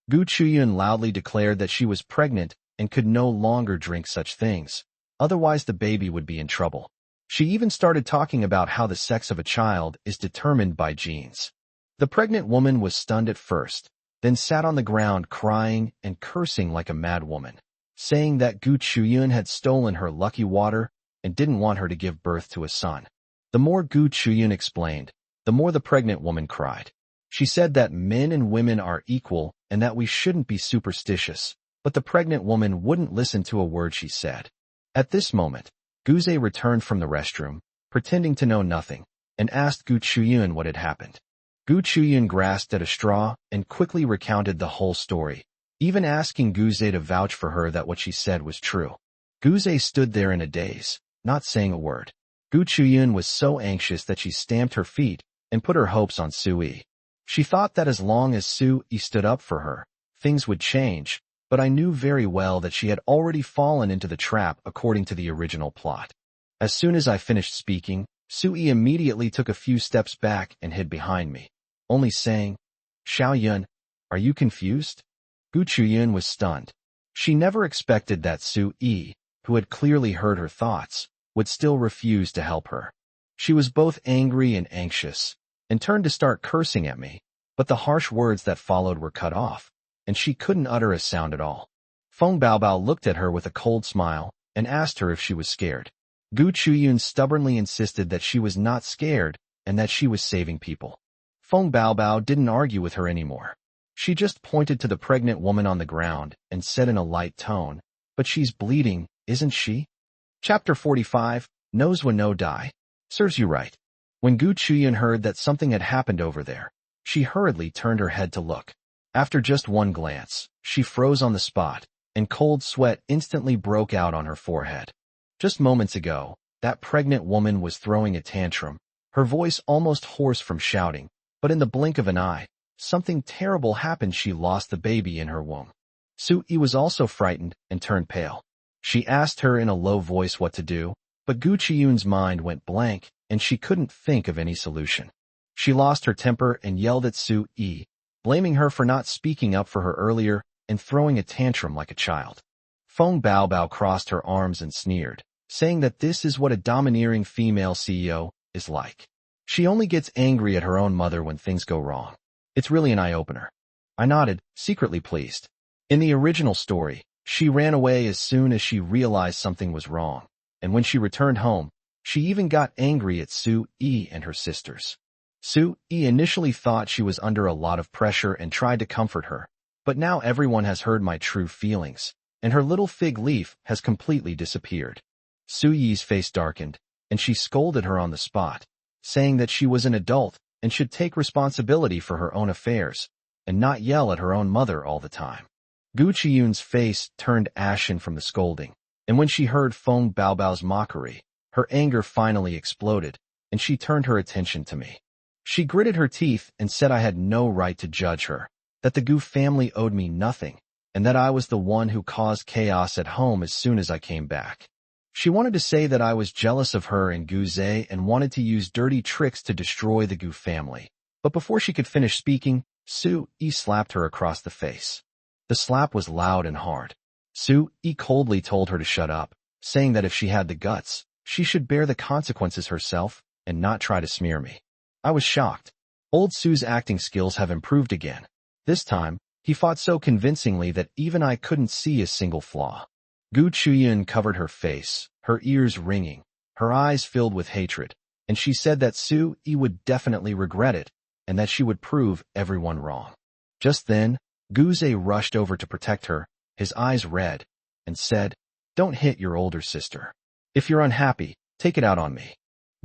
Gu Chuyin loudly declared that she was pregnant and could no longer drink such things, otherwise the baby would be in trouble. She even started talking about how the sex of a child is determined by genes. The pregnant woman was stunned at first, then sat on the ground crying and cursing like a mad woman, saying that Gu Chuyin had stolen her lucky water and didn't want her to give birth to a son. The more Gu Chuyin explained, the more the pregnant woman cried. She said that men and women are equal and that we shouldn't be superstitious, but the pregnant woman wouldn't listen to a word she said. At this moment, Guze returned from the restroom, pretending to know nothing, and asked Gu Chuyin what had happened. Gu Chuyin grasped at a straw and quickly recounted the whole story, even asking Guze to vouch for her that what she said was true. Guze stood there in a daze, not saying a word. Gu Chuyin was so anxious that she stamped her feet and put her hopes on Sui. She thought that as long as Sui stood up for her, things would change, but I knew very well that she had already fallen into the trap according to the original plot. As soon as I finished speaking, Sui immediately took a few steps back and hid behind me, only saying, "Xiaoyun, are you confused?" Gu Chuyin was stunned. She never expected that Sui, who had clearly heard her thoughts, would still refuse to help her. She was both angry and anxious, and turned to start cursing at me, but the harsh words that followed were cut off, and she couldn't utter a sound at all. Feng Baobao looked at her with a cold smile and asked her if she was scared. Gu Chuyun stubbornly insisted that she was not scared and that she was saving people. Feng Baobao didn't argue with her anymore. She just pointed to the pregnant woman on the ground and said in a light tone, "But she's bleeding, isn't she?" Chapter 45, Manhwa no Die. Serves you right. When Gu Chuyun heard that something had happened over there, she hurriedly turned her head to look. After just one glance, she froze on the spot, and cold sweat instantly broke out on her forehead. Just moments ago, that pregnant woman was throwing a tantrum, her voice almost hoarse from shouting, but in the blink of an eye, something terrible happened. She lost the baby in her womb. Sui was also frightened and turned pale. She asked her in a low voice what to do, but Gu Chuyun's mind went blank, and she couldn't think of any solution. She lost her temper and yelled at Sui, blaming her for not speaking up for her earlier and throwing a tantrum like a child. Feng Baobao crossed her arms and sneered, saying that this is what a domineering female CEO is like. She only gets angry at her own mother when things go wrong. It's really an eye-opener. I nodded, secretly pleased. In the original story, she ran away as soon as she realized something was wrong, and when she returned home, she even got angry at Sui and her sisters. Sui initially thought she was under a lot of pressure and tried to comfort her, but now everyone has heard my true feelings, and her little fig leaf has completely disappeared. Sui's face darkened, and she scolded her on the spot, saying that she was an adult and should take responsibility for her own affairs, and not yell at her own mother all the time. Gu Chuyun's face turned ashen from the scolding, and when she heard Feng Baobao's mockery, her anger finally exploded, and she turned her attention to me. She gritted her teeth and said I had no right to judge her, that the Gu family owed me nothing, and that I was the one who caused chaos at home as soon as I came back. She wanted to say that I was jealous of her and Guze and wanted to use dirty tricks to destroy the Gu family, but before she could finish speaking, Sui slapped her across the face. The slap was loud and hard. Sui coldly told her to shut up, saying that if she had the guts, she should bear the consequences herself and not try to smear me. I was shocked. Old Su's acting skills have improved again. This time, he fought so convincingly that even I couldn't see a single flaw. Gu Chuyun covered her face, her ears ringing, her eyes filled with hatred, and she said that Su-yi would definitely regret it, and that she would prove everyone wrong. Just then, Guze rushed over to protect her, his eyes red, and said, "Don't hit your older sister. If you're unhappy, take it out on me."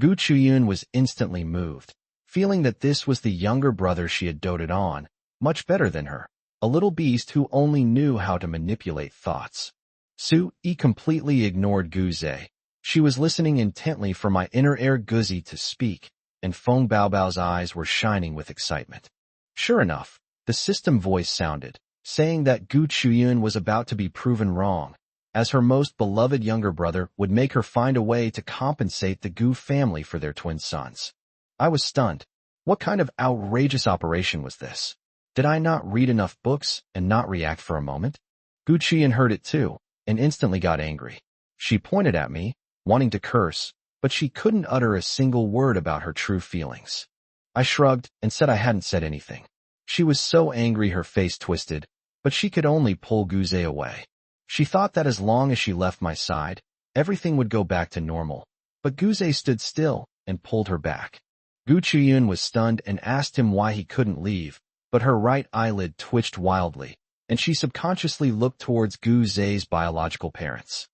Gu Chuyun was instantly moved, feeling that this was the younger brother she had doted on, much better than her, a little beast who only knew how to manipulate thoughts. Su-yi completely ignored Guze. She was listening intently for my inner air Guzi to speak, and Feng Baobao's eyes were shining with excitement. Sure enough, the system voice sounded, saying that Gu Chuyun was about to be proven wrong, as her most beloved younger brother would make her find a way to compensate the Gu family for their twin sons. I was stunned. What kind of outrageous operation was this? Did I not read enough books and not react for a moment? Gu Chuyun heard it too, and instantly got angry. She pointed at me, wanting to curse, but she couldn't utter a single word about her true feelings. I shrugged and said I hadn't said anything. She was so angry her face twisted, but she could only pull Guze away. She thought that as long as she left my side, everything would go back to normal, but Guze stood still and pulled her back. Gu Chuyun was stunned and asked him why he couldn't leave, but her right eyelid twitched wildly, and she subconsciously looked towards Guze's biological parents.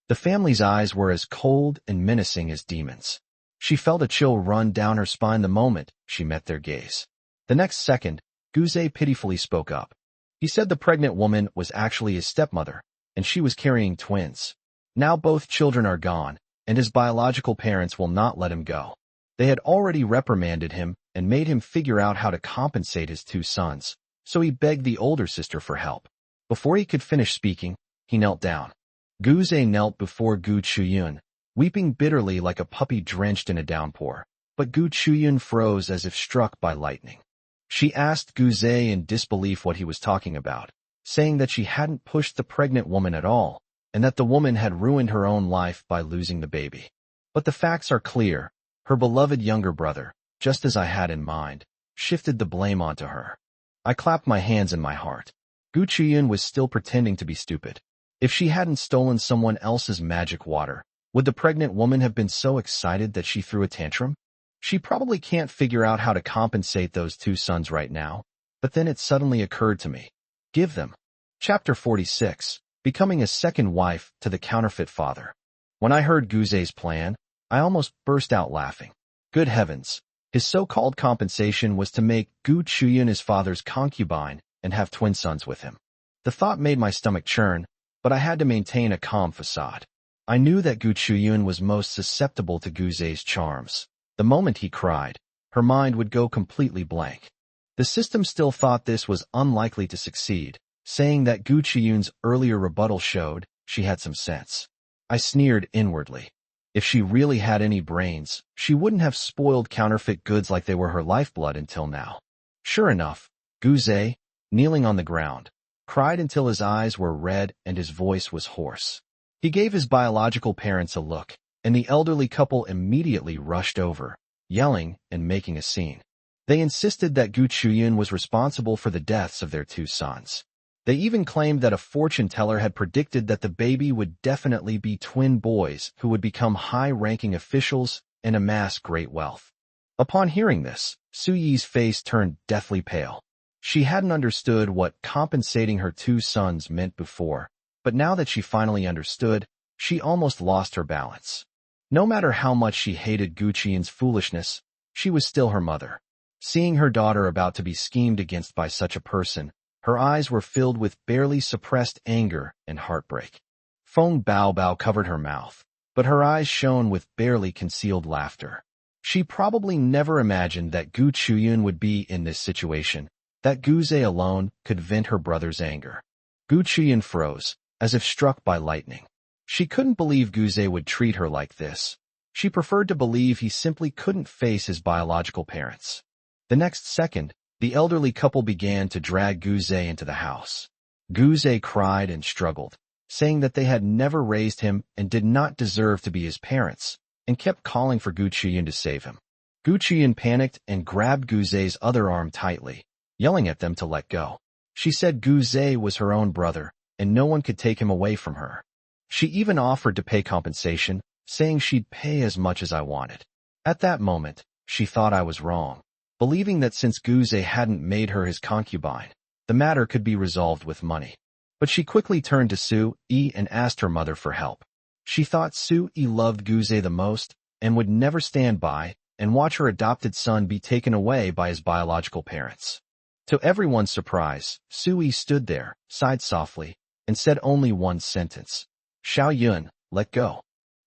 The family's eyes were as cold and menacing as demons. She felt a chill run down her spine the moment she met their gaze. The next second, Guze pitifully spoke up. He said the pregnant woman was actually his stepmother, and she was carrying twins. Now both children are gone, and his biological parents will not let him go. They had already reprimanded him and made him figure out how to compensate his two sons, so he begged the older sister for help. Before he could finish speaking, he knelt down. Guze knelt before Gu Chuyun, weeping bitterly like a puppy drenched in a downpour, but Gu Chuyun froze as if struck by lightning. She asked Guze in disbelief what he was talking about, saying that she hadn't pushed the pregnant woman at all, and that the woman had ruined her own life by losing the baby. But the facts are clear. Her beloved younger brother, just as I had in mind, shifted the blame onto her. I clapped my hands in my heart. Gu Chuyun was still pretending to be stupid. If she hadn't stolen someone else's magic water, would the pregnant woman have been so excited that she threw a tantrum? She probably can't figure out how to compensate those two sons right now, but then it suddenly occurred to me. Give them. Chapter 46, Becoming a Second Wife to the Counterfeit Father. When I heard Guze's plan, I almost burst out laughing. Good heavens, his so-called compensation was to make Gu Chuyun his father's concubine and have twin sons with him. The thought made my stomach churn, but I had to maintain a calm facade. I knew that Gu Chuyun was most susceptible to Guze's charms. The moment he cried, her mind would go completely blank. The system still thought this was unlikely to succeed, saying that Gu Chuyun's earlier rebuttal showed she had some sense. I sneered inwardly. If she really had any brains, she wouldn't have spoiled counterfeit goods like they were her lifeblood until now. Sure enough, Guze, kneeling on the ground, cried until his eyes were red and his voice was hoarse. He gave his biological parents a look, and the elderly couple immediately rushed over, yelling and making a scene. They insisted that Gu Chuyun was responsible for the deaths of their two sons. They even claimed that a fortune teller had predicted that the baby would definitely be twin boys who would become high-ranking officials and amass great wealth. Upon hearing this, Su-yi's face turned deathly pale. She hadn't understood what compensating her two sons meant before, but now that she finally understood, she almost lost her balance. No matter how much she hated Gu Chuyun's foolishness, she was still her mother. Seeing her daughter about to be schemed against by such a person, her eyes were filled with barely suppressed anger and heartbreak. Feng Baobao covered her mouth, but her eyes shone with barely concealed laughter. She probably never imagined that Gu Chuyun would be in this situation, that Guze alone could vent her brother's anger. Gu Chuyun froze, as if struck by lightning. She couldn't believe Guze would treat her like this. She preferred to believe he simply couldn't face his biological parents. The next second, the elderly couple began to drag Guze into the house. Guze cried and struggled, saying that they had never raised him and did not deserve to be his parents, and kept calling for Gu Chuyun to save him. Gu Chuyun panicked and grabbed Guze's other arm tightly, yelling at them to let go. She said Guze was her own brother, and no one could take him away from her. She even offered to pay compensation, saying she'd pay as much as I wanted. At that moment, she thought I was wrong, believing that since Guze hadn't made her his concubine, the matter could be resolved with money. But she quickly turned to Su-yi and asked her mother for help. She thought Su-yi loved Guze the most and would never stand by and watch her adopted son be taken away by his biological parents. To everyone's surprise, Su-yi stood there, sighed softly, and said only one sentence. "Xiao Yun, let go."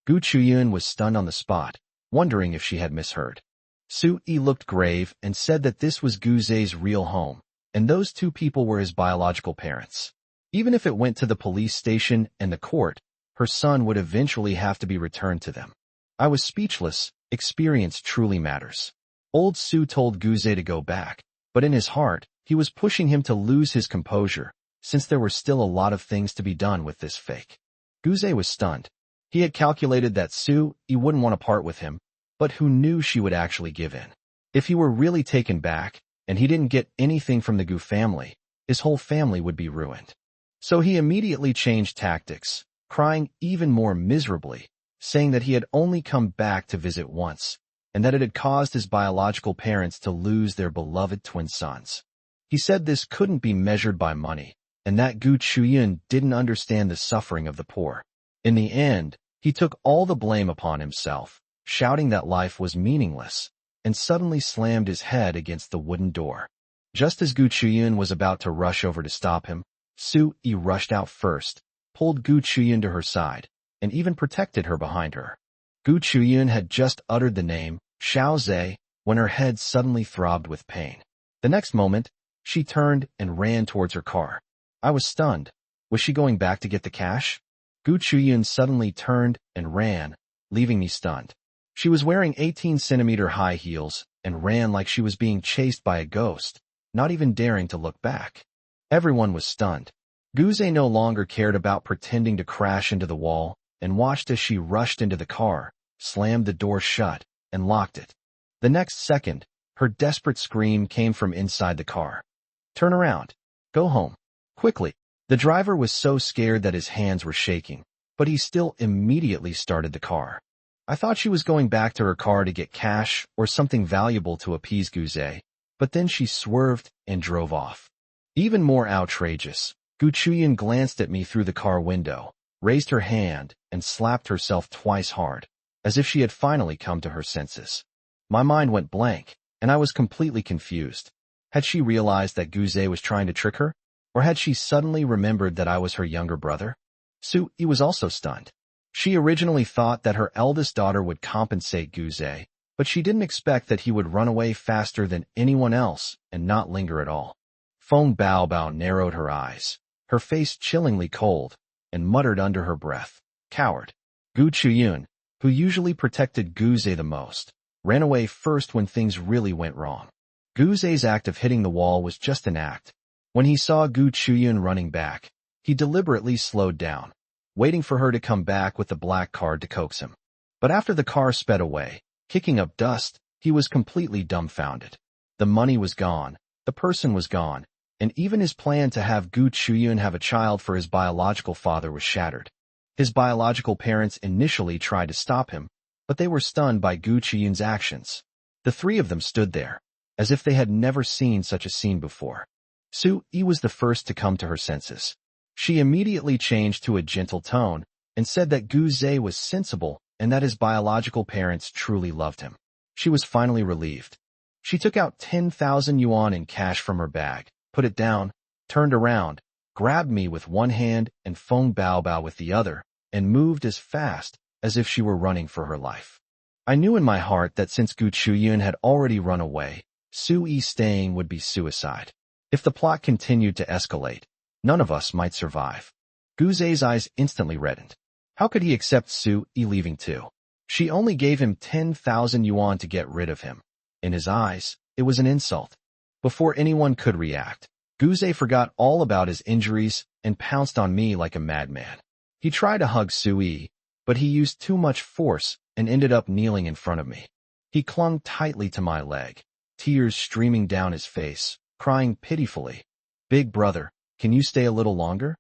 Gu Chuyun was stunned on the spot, wondering if she had misheard. Su-yi looked grave and said that this was Guze's real home, and those two people were his biological parents. Even if it went to the police station and the court, her son would eventually have to be returned to them. I was speechless. Experience truly matters. Old Su told Guze to go back, but in his heart, he was pushing him to lose his composure, since there were still a lot of things to be done with this fake. Guze was stunned. He had calculated that Su-yi wouldn't want to part with him, but who knew she would actually give in? If he were really taken back, and he didn't get anything from the Gu family, his whole family would be ruined. So he immediately changed tactics, crying even more miserably, saying that he had only come back to visit once, and that it had caused his biological parents to lose their beloved twin sons. He said this couldn't be measured by money, and that Gu Chuyun didn't understand the suffering of the poor. In the end, he took all the blame upon himself, shouting that life was meaningless, and suddenly slammed his head against the wooden door. Just as Gu Chuyun was about to rush over to stop him, Su-yi rushed out first, pulled Gu Chuyun to her side, and even protected her behind her. Gu Chuyun had just uttered the name, Xiao Zhe, when her head suddenly throbbed with pain. The next moment, she turned and ran towards her car. I was stunned. Was she going back to get the cash? Gu Chuyun suddenly turned and ran, leaving me stunned. She was wearing 18-centimeter high heels and ran like she was being chased by a ghost, not even daring to look back. Everyone was stunned. Guze no longer cared about pretending to crash into the wall and watched as she rushed into the car, slammed the door shut, and locked it. The next second, her desperate scream came from inside the car. "Turn around. Go home. Quickly." The driver was so scared that his hands were shaking, but he still immediately started the car. I thought she was going back to her car to get cash or something valuable to appease Guze, but then she swerved and drove off. Even more outrageous, Gu Chuyun glanced at me through the car window, raised her hand, and slapped herself twice hard, as if she had finally come to her senses. My mind went blank, and I was completely confused. Had she realized that Guze was trying to trick her? Or had she suddenly remembered that I was her younger brother? Su-yi was also stunned. She originally thought that her eldest daughter would compensate Guze, but she didn't expect that he would run away faster than anyone else and not linger at all. Feng Baobao narrowed her eyes, her face chillingly cold, and muttered under her breath, "Coward." Gu Chuyun, who usually protected Guze the most, ran away first when things really went wrong. Guze's act of hitting the wall was just an act. When he saw Gu Chuyun running back, he deliberately slowed down, waiting for her to come back with the black card to coax him. But after the car sped away, kicking up dust, he was completely dumbfounded. The money was gone, the person was gone, and even his plan to have Gu Chuyun have a child for his biological father was shattered. His biological parents initially tried to stop him, but they were stunned by Gu Chuyun's actions. The three of them stood there, as if they had never seen such a scene before. Su-yi was the first to come to her senses. She immediately changed to a gentle tone and said that Guze was sensible and that his biological parents truly loved him. She was finally relieved. She took out 10,000 yuan in cash from her bag, put it down, turned around, grabbed me with one hand and Feng Baobao with the other, and moved as fast as if she were running for her life. I knew in my heart that since Gu Chuyun had already run away, Su-yi staying would be suicide. If the plot continued to escalate, none of us might survive. Guze's eyes instantly reddened. How could he accept Su-yi leaving too? She only gave him 10,000 yuan to get rid of him. In his eyes, it was an insult. Before anyone could react, Guze forgot all about his injuries and pounced on me like a madman. He tried to hug Su-yi, but he used too much force and ended up kneeling in front of me. He clung tightly to my leg, tears streaming down his face, crying pitifully, "Big brother, can you stay a little longer?"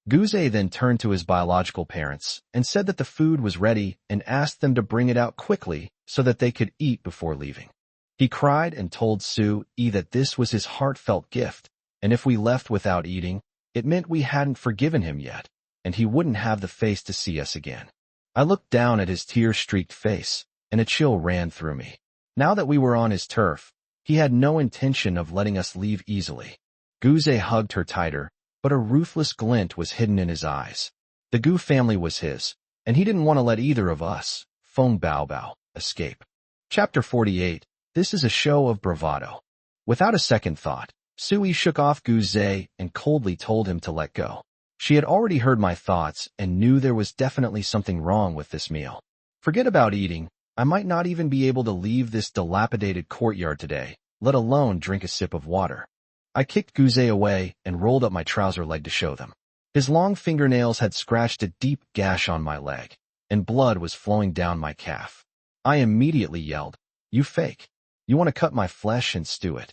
Guze then turned to his biological parents and said that the food was ready and asked them to bring it out quickly so that they could eat before leaving. He cried and told Sue-yi that this was his heartfelt gift, and if we left without eating, it meant we hadn't forgiven him yet, and he wouldn't have the face to see us again. I looked down at his tear-streaked face, and a chill ran through me. Now that we were on his turf, he had no intention of letting us leave easily. Guze hugged her tighter, but a ruthless glint was hidden in his eyes. The Gu family was his, and he didn't want to let either of us, Feng Baobao, escape. Chapter 48. This is a show of bravado. Without a second thought, Sui shook off Guze and coldly told him to let go. She had already heard my thoughts and knew there was definitely something wrong with this meal. Forget about eating. I might not even be able to leave this dilapidated courtyard today, let alone drink a sip of water. I kicked Guze away and rolled up my trouser leg to show them. His long fingernails had scratched a deep gash on my leg, and blood was flowing down my calf. I immediately yelled, "You fake. You want to cut my flesh and stew it."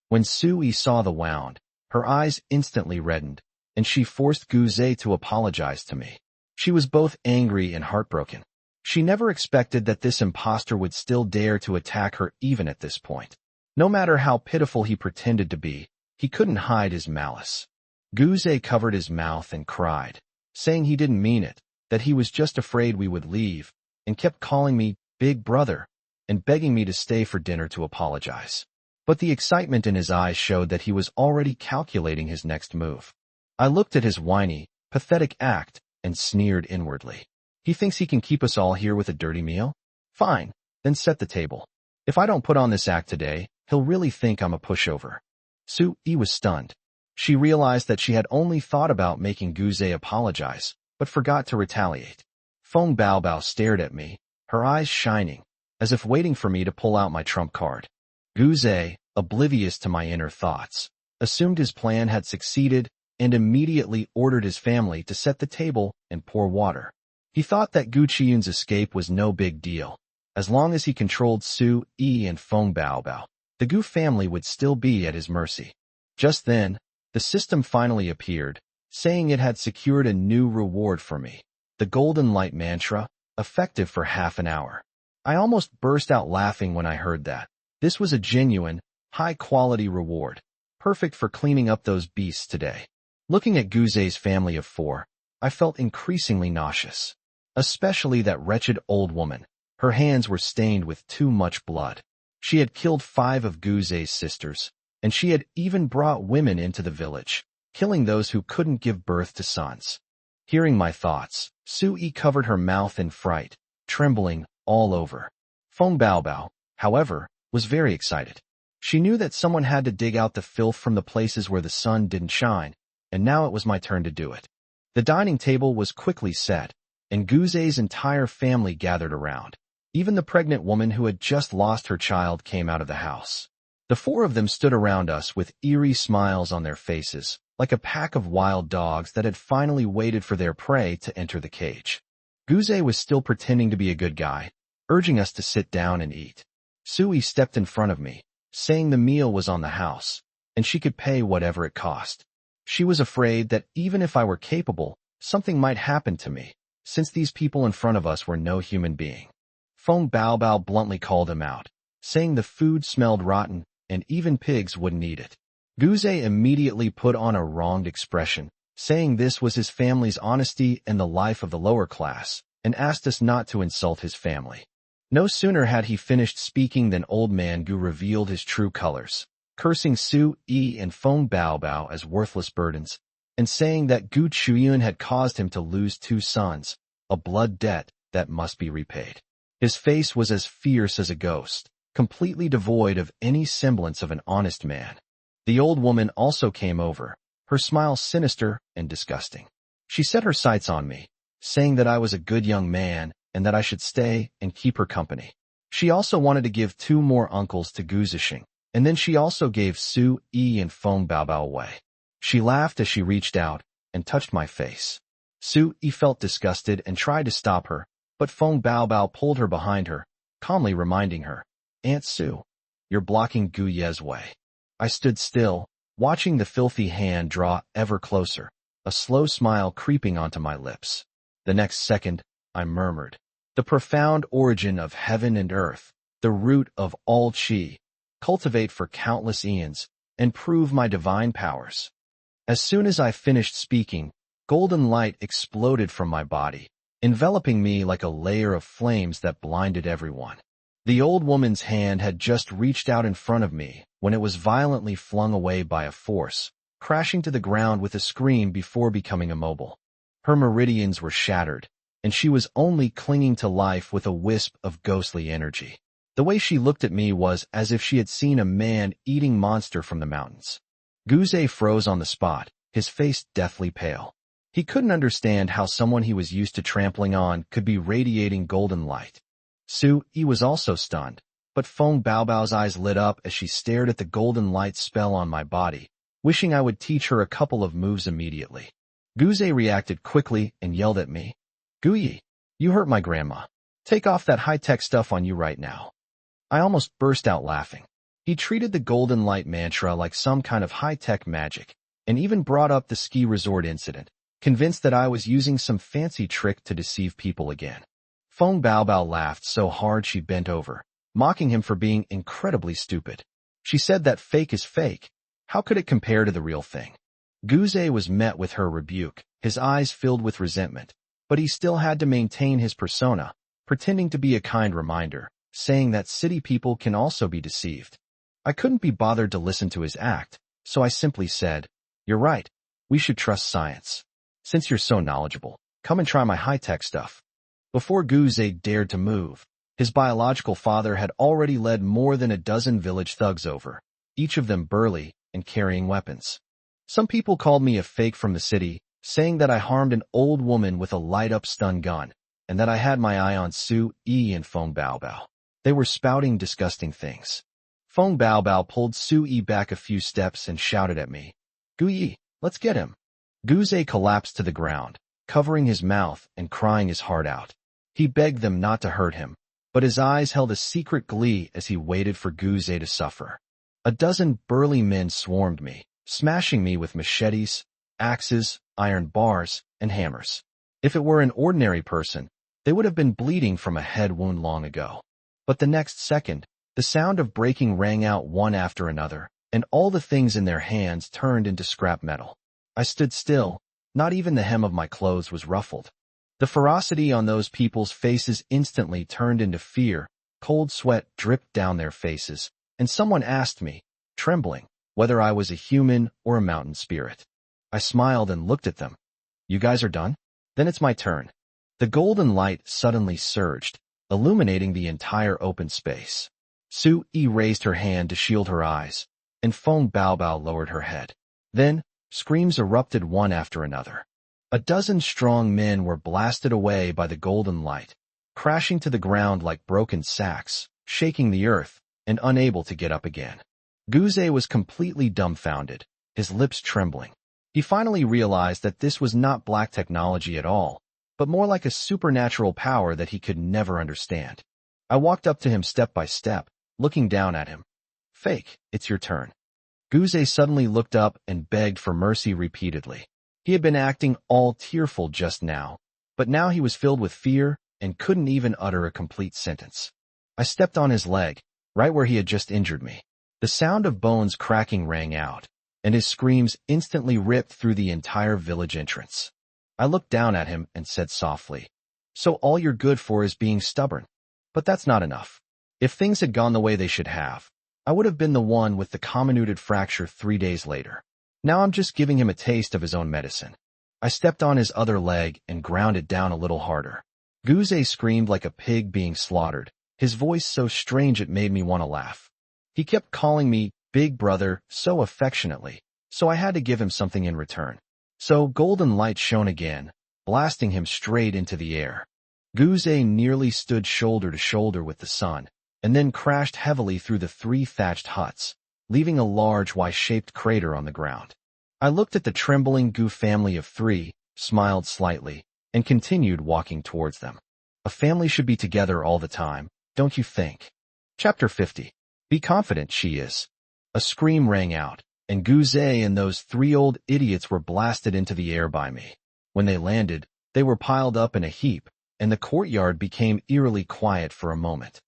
When Sui saw the wound, her eyes instantly reddened, and she forced Guze to apologize to me. She was both angry and heartbroken. She never expected that this impostor would still dare to attack her even at this point. No matter how pitiful he pretended to be, he couldn't hide his malice. Guze covered his mouth and cried, saying he didn't mean it, that he was just afraid we would leave, and kept calling me Big Brother and begging me to stay for dinner to apologize. But the excitement in his eyes showed that he was already calculating his next move. I looked at his whiny, pathetic act and sneered inwardly. He thinks he can keep us all here with a dirty meal? Fine, then set the table. If I don't put on this act today, he'll really think I'm a pushover. Sue-yi was stunned. She realized that she had only thought about making Guze apologize, but forgot to retaliate. Feng Baobao stared at me, her eyes shining, as if waiting for me to pull out my trump card. Guze, oblivious to my inner thoughts, assumed his plan had succeeded and immediately ordered his family to set the table and pour water. He thought that Gu Chiyun's escape was no big deal. As long as he controlled Sue-yi and Feng Baobao, the Gu family would still be at his mercy. Just then, the system finally appeared, saying it had secured a new reward for me, the Golden Light Mantra, effective for half an hour. I almost burst out laughing when I heard that. This was a genuine, high-quality reward, perfect for cleaning up those beasts today. Looking at Guze's family of 4, I felt increasingly nauseous. Especially that wretched old woman. Her hands were stained with too much blood. She had killed 5 of Guze's sisters, and she had even brought women into the village, killing those who couldn't give birth to sons. Hearing my thoughts, Sue-yi covered her mouth in fright, trembling all over. Feng Baobao, however, was very excited. She knew that someone had to dig out the filth from the places where the sun didn't shine, and now it was my turn to do it. The dining table was quickly set, and Guze's entire family gathered around. Even the pregnant woman who had just lost her child came out of the house. The 4 of them stood around us with eerie smiles on their faces, like a pack of wild dogs that had finally waited for their prey to enter the cage. Guze was still pretending to be a good guy, urging us to sit down and eat. Sui stepped in front of me, saying the meal was on the house, and she could pay whatever it cost. She was afraid that even if I were capable, something might happen to me, since these people in front of us were no human being. Feng Baobao bluntly called him out, saying the food smelled rotten and even pigs wouldn't eat it. Guze immediately put on a wronged expression, saying this was his family's honesty and the life of the lower class, and asked us not to insult his family. No sooner had he finished speaking than Old Man Gu revealed his true colors, cursing Sue-yi and Feng Baobao as worthless burdens, and saying that Gu Chuyun had caused him to lose 2 sons, a blood debt that must be repaid. His face was as fierce as a ghost, completely devoid of any semblance of an honest man. The old woman also came over, her smile sinister and disgusting. She set her sights on me, saying that I was a good young man and that I should stay and keep her company. She also wanted to give 2 more uncles to Gu Zixing, and then she also gave Sue-yi and Feng Baobao away. She laughed as she reached out and touched my face. Sue-yi felt disgusted and tried to stop her, but Feng Baobao pulled her behind her, calmly reminding her, "Aunt Sue, you're blocking Gu Ye's way." I stood still, watching the filthy hand draw ever closer, a slow smile creeping onto my lips. The next second, I murmured, The profound origin of heaven and earth, the root of all chi, cultivate for countless eons, and prove my divine powers. As soon as I finished speaking, golden light exploded from my body, enveloping me like a layer of flames that blinded everyone. The old woman's hand had just reached out in front of me when it was violently flung away by a force, crashing to the ground with a scream before becoming immobile. Her meridians were shattered, and she was only clinging to life with a wisp of ghostly energy. The way she looked at me was as if she had seen a man-eating monster from the mountains. Guze froze on the spot, his face deathly pale. He couldn't understand how someone he was used to trampling on could be radiating golden light. Su-yi was also stunned, but Feng Baobao's eyes lit up as she stared at the golden light spell on my body, wishing I would teach her a couple of moves immediately. Guze reacted quickly and yelled at me, "Guyi, you hurt my grandma. Take off that high-tech stuff on you right now." I almost burst out laughing. He treated the golden light mantra like some kind of high-tech magic, and even brought up the ski resort incident, convinced that I was using some fancy trick to deceive people again. Feng Baobao laughed so hard she bent over, mocking him for being incredibly stupid. She said that fake is fake. How could it compare to the real thing? Guze was met with her rebuke, his eyes filled with resentment, but he still had to maintain his persona, pretending to be a kind reminder, saying that city people can also be deceived. I couldn't be bothered to listen to his act, so I simply said, "You're right. We should trust science. Since you're so knowledgeable, come and try my high-tech stuff." Before Guze dared to move, his biological father had already led more than a dozen village thugs over, each of them burly and carrying weapons. Some people called me a fake from the city, saying that I harmed an old woman with a light-up stun gun, and that I had my eye on Su-yi and Feng Baobao. They were spouting disgusting things. Feng Baobao pulled Su-yi back a few steps and shouted at me, "Guyi, let's get him." Guze collapsed to the ground, covering his mouth and crying his heart out. He begged them not to hurt him, but his eyes held a secret glee as he waited for Guze to suffer. A dozen burly men swarmed me, smashing me with machetes, axes, iron bars, and hammers. If it were an ordinary person, they would have been bleeding from a head wound long ago. But the next second, the sound of breaking rang out one after another, and all the things in their hands turned into scrap metal. I stood still, not even the hem of my clothes was ruffled. The ferocity on those people's faces instantly turned into fear, cold sweat dripped down their faces, and someone asked me, trembling, whether I was a human or a mountain spirit. I smiled and looked at them. "You guys are done? Then it's my turn." The golden light suddenly surged, illuminating the entire open space. Su-yi raised her hand to shield her eyes, and Feng Baobao lowered her head. Then, screams erupted one after another. A dozen strong men were blasted away by the golden light, crashing to the ground like broken sacks, shaking the earth, and unable to get up again. Guze was completely dumbfounded, his lips trembling. He finally realized that this was not black technology at all, but more like a supernatural power that he could never understand. I walked up to him step by step, looking down at him. "Fake, it's your turn." Guze suddenly looked up and begged for mercy repeatedly. He had been acting all tearful just now, but now he was filled with fear and couldn't even utter a complete sentence. I stepped on his leg, right where he had just injured me. The sound of bones cracking rang out, and his screams instantly ripped through the entire village entrance. I looked down at him and said softly, "So all you're good for is being stubborn. But that's not enough. If things had gone the way they should have, I would have been the one with the comminuted fracture 3 days later. Now I'm just giving him a taste of his own medicine." I stepped on his other leg and ground it down a little harder. Guze screamed like a pig being slaughtered, his voice so strange it made me want to laugh. He kept calling me Big Brother so affectionately, so I had to give him something in return. So golden light shone again, blasting him straight into the air. Guze nearly stood shoulder to shoulder with the sun, and then crashed heavily through the 3 thatched huts, leaving a large Y-shaped crater on the ground. I looked at the trembling Gu family of 3, smiled slightly, and continued walking towards them. A family should be together all the time, don't you think? Chapter 50. Be confident, she is. A scream rang out, and Guze and those 3 old idiots were blasted into the air by me. When they landed, they were piled up in a heap, and the courtyard became eerily quiet for a moment.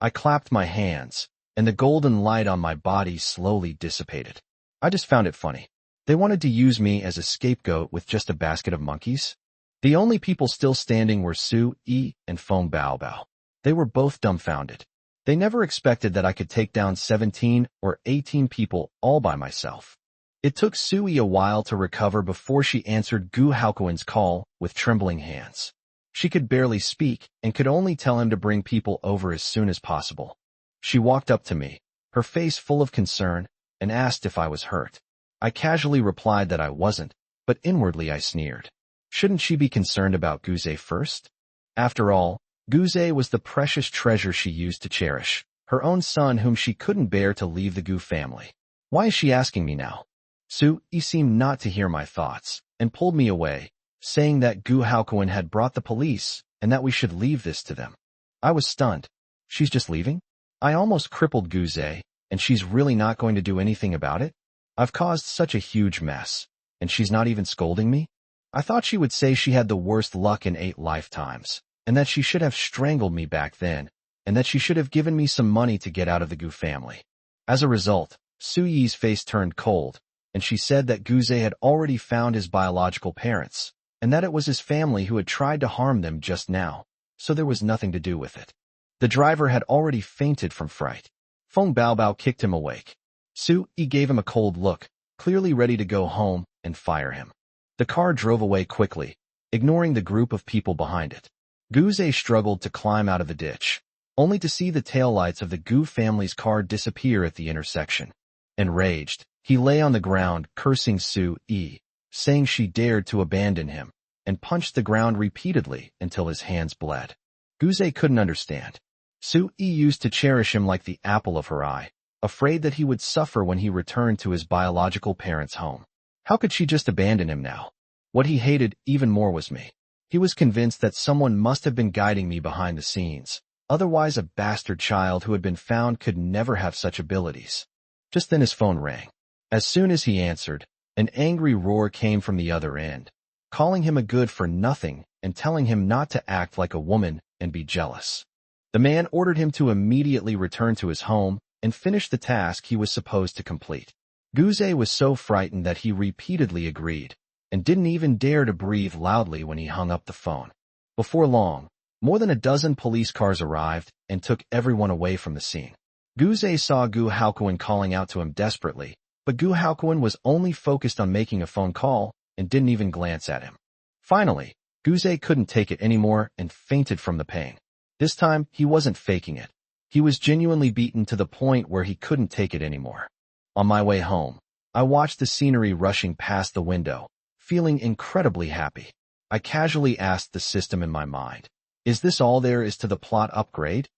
I clapped my hands, and the golden light on my body slowly dissipated. I just found it funny. They wanted to use me as a scapegoat with just a basket of monkeys? The only people still standing were Sue-yi and Feng Baobao. They were both dumbfounded. They never expected that I could take down 17 or 18 people all by myself. It took Sue-yi a while to recover before she answered Gu Haokuen's call with trembling hands. She could barely speak and could only tell him to bring people over as soon as possible. She walked up to me, her face full of concern, and asked if I was hurt. I casually replied that I wasn't, but inwardly I sneered. Shouldn't she be concerned about Guze first? After all, Guze was the precious treasure she used to cherish, her own son whom she couldn't bear to leave the Gu family. Why is she asking me now? Sue-yi seemed not to hear my thoughts, and pulled me away, saying that Gu Haokuen had brought the police, and that we should leave this to them. I was stunned. She's just leaving? I almost crippled Guze, and she's really not going to do anything about it? I've caused such a huge mess, and she's not even scolding me? I thought she would say she had the worst luck in 8 lifetimes, and that she should have strangled me back then, and that she should have given me some money to get out of the Gu family. As a result, Sue-yi's face turned cold, and she said that Guze had already found his biological parents, and that it was his family who had tried to harm them just now, so there was nothing to do with it. The driver had already fainted from fright. Feng Baobao kicked him awake. Sue-yi gave him a cold look, clearly ready to go home and fire him. The car drove away quickly, ignoring the group of people behind it. Guze struggled to climb out of the ditch, only to see the taillights of the Gu family's car disappear at the intersection. Enraged, he lay on the ground cursing Sue-yi, saying she dared to abandon him, and punched the ground repeatedly until his hands bled. Guze couldn't understand. Sue-yi used to cherish him like the apple of her eye, afraid that he would suffer when he returned to his biological parents' home. How could she just abandon him now? What he hated even more was me. He was convinced that someone must have been guiding me behind the scenes. Otherwise, a bastard child who had been found could never have such abilities. Just then his phone rang. As soon as he answered, an angry roar came from the other end, calling him a good-for-nothing and telling him not to act like a woman and be jealous. The man ordered him to immediately return to his home and finish the task he was supposed to complete. Guze was so frightened that he repeatedly agreed, and didn't even dare to breathe loudly when he hung up the phone. Before long, more than a dozen police cars arrived and took everyone away from the scene. Guze saw Gu Haokuen calling out to him desperately, but Gu Haokuen was only focused on making a phone call and didn't even glance at him. Finally, Guze couldn't take it anymore and fainted from the pain. This time, he wasn't faking it. He was genuinely beaten to the point where he couldn't take it anymore. On my way home, I watched the scenery rushing past the window, feeling incredibly happy. I casually asked the system in my mind, "Is this all there is to the plot upgrade?"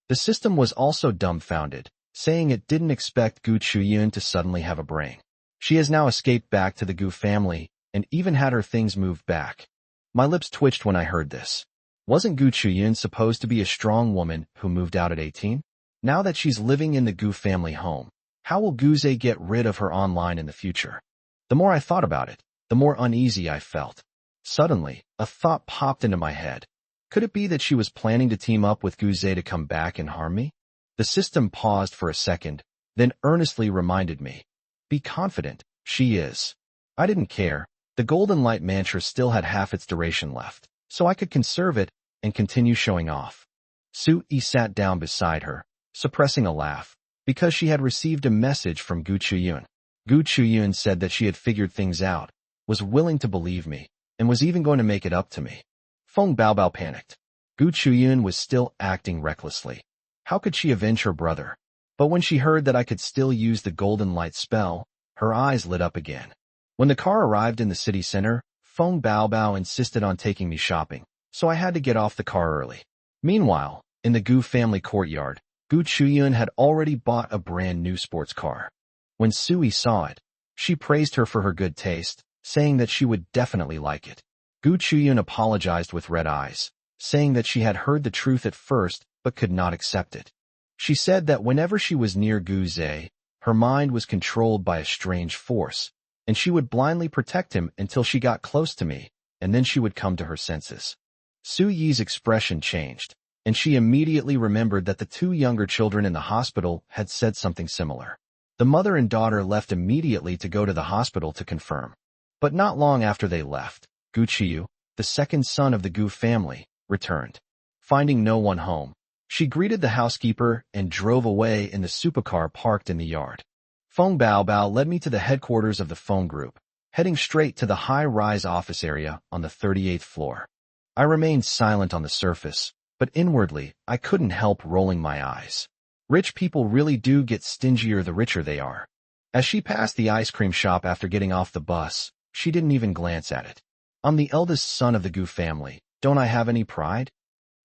The system was also dumbfounded, saying it didn't expect Gu Chuyun to suddenly have a brain. She has now escaped back to the Gu family and even had her things moved back. My lips twitched when I heard this. Wasn't Gu Chuyun supposed to be a strong woman who moved out at 18? Now that she's living in the Gu family home, how will Guze get rid of her online in the future? The more I thought about it, the more uneasy I felt. Suddenly, a thought popped into my head. Could it be that she was planning to team up with Guze to come back and harm me? The system paused for a second, then earnestly reminded me. Be confident, she is. I didn't care. The golden light mantra still had half its duration left, so I could conserve it and continue showing off. Sue-yi sat down beside her, suppressing a laugh, because she had received a message from Gu Chuyun. Gu Chuyun said that she had figured things out, was willing to believe me, and was even going to make it up to me. Feng Baobao panicked. Gu Chuyun was still acting recklessly. How could she avenge her brother? But when she heard that I could still use the golden light spell, her eyes lit up again. When the car arrived in the city center, Feng Baobao insisted on taking me shopping, so I had to get off the car early. Meanwhile, in the Gu family courtyard, Gu Chuyun had already bought a brand new sports car. When Sui saw it, she praised her for her good taste, saying that she would definitely like it. Gu Chuyun apologized with red eyes, saying that she had heard the truth at first but could not accept it. She said that whenever she was near Guze, her mind was controlled by a strange force, and she would blindly protect him until she got close to me, and then she would come to her senses. Su Yi's expression changed, and she immediately remembered that the two younger children in the hospital had said something similar. The mother and daughter left immediately to go to the hospital to confirm. But not long after they left, Gu Qiyu, the second son of the Gu family, returned. Finding no one home, she greeted the housekeeper and drove away in the supercar parked in the yard. Feng Baobao led me to the headquarters of the Feng Group, heading straight to the high-rise office area on the 38th floor. I remained silent on the surface, but inwardly, I couldn't help rolling my eyes. Rich people really do get stingier the richer they are. As she passed the ice cream shop after getting off the bus, she didn't even glance at it. I'm the eldest son of the Gu family. Don't I have any pride?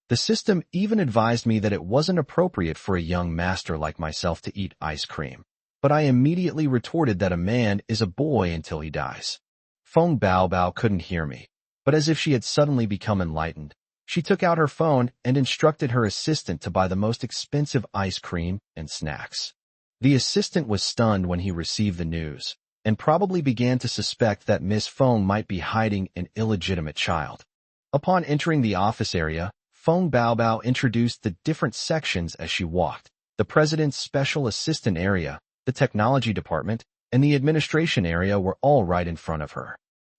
The system even advised me that it wasn't appropriate for a young master like myself to eat ice cream. But I immediately retorted that a man is a boy until he dies. Feng Baobao couldn't hear me, but as if she had suddenly become enlightened, she took out her phone and instructed her assistant to buy the most expensive ice cream and snacks. The assistant was stunned when he received the news, and probably began to suspect that Miss Feng might be hiding an illegitimate child. Upon entering the office area, Feng Baobao introduced the different sections as she walked. The president's special assistant area, the technology department, and the administration area were all right in front of her.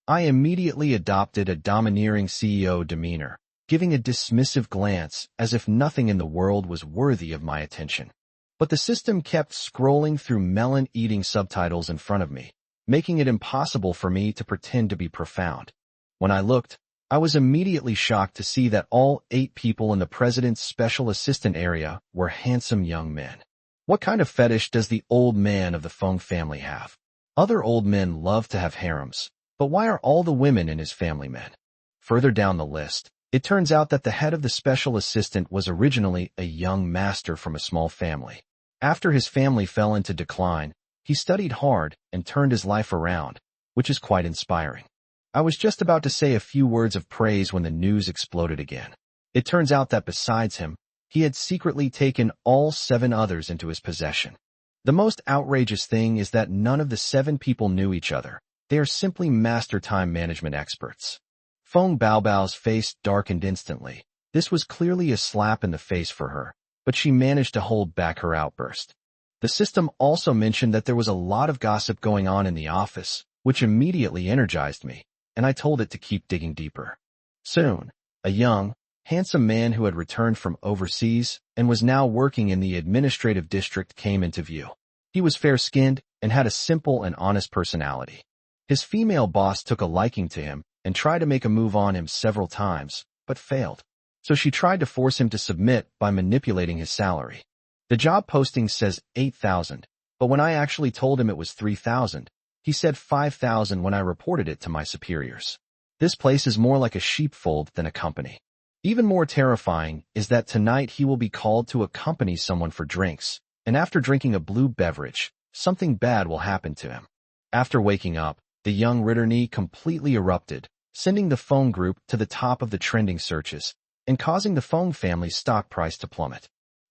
I immediately adopted a domineering CEO demeanor, giving a dismissive glance as if nothing in the world was worthy of my attention. But the system kept scrolling through melon-eating subtitles in front of me, making it impossible for me to pretend to be profound. When I looked, I was immediately shocked to see that all 8 people in the president's special assistant area were handsome young men. What kind of fetish does the old man of the Feng family have? Other old men love to have harems, but why are all the women in his family men? Further down the list, it turns out that the head of the special assistant was originally a young master from a small family. After his family fell into decline, he studied hard and turned his life around, which is quite inspiring. I was just about to say a few words of praise when the news exploded again. It turns out that besides him, he had secretly taken all 7 others into his possession. The most outrageous thing is that none of the 7 people knew each other. They are simply master time management experts. Feng Baobao's face darkened instantly. This was clearly a slap in the face for her, but she managed to hold back her outburst. The system also mentioned that there was a lot of gossip going on in the office, which immediately energized me, and I told it to keep digging deeper. Soon, a young, handsome man who had returned from overseas and was now working in the administrative district came into view. He was fair-skinned and had a simple and honest personality. His female boss took a liking to him and tried to make a move on him several times, but failed. So she tried to force him to submit by manipulating his salary. The job posting says 8,000, but when I actually told him it was 3,000, he said 5,000 when I reported it to my superiors. This place is more like a sheepfold than a company. Even more terrifying is that tonight he will be called to accompany someone for drinks, and after drinking a blue beverage, something bad will happen to him. After waking up, the young Ritterny completely erupted, sending the Feng Group to the top of the trending searches, and causing the Feng family's stock price to plummet.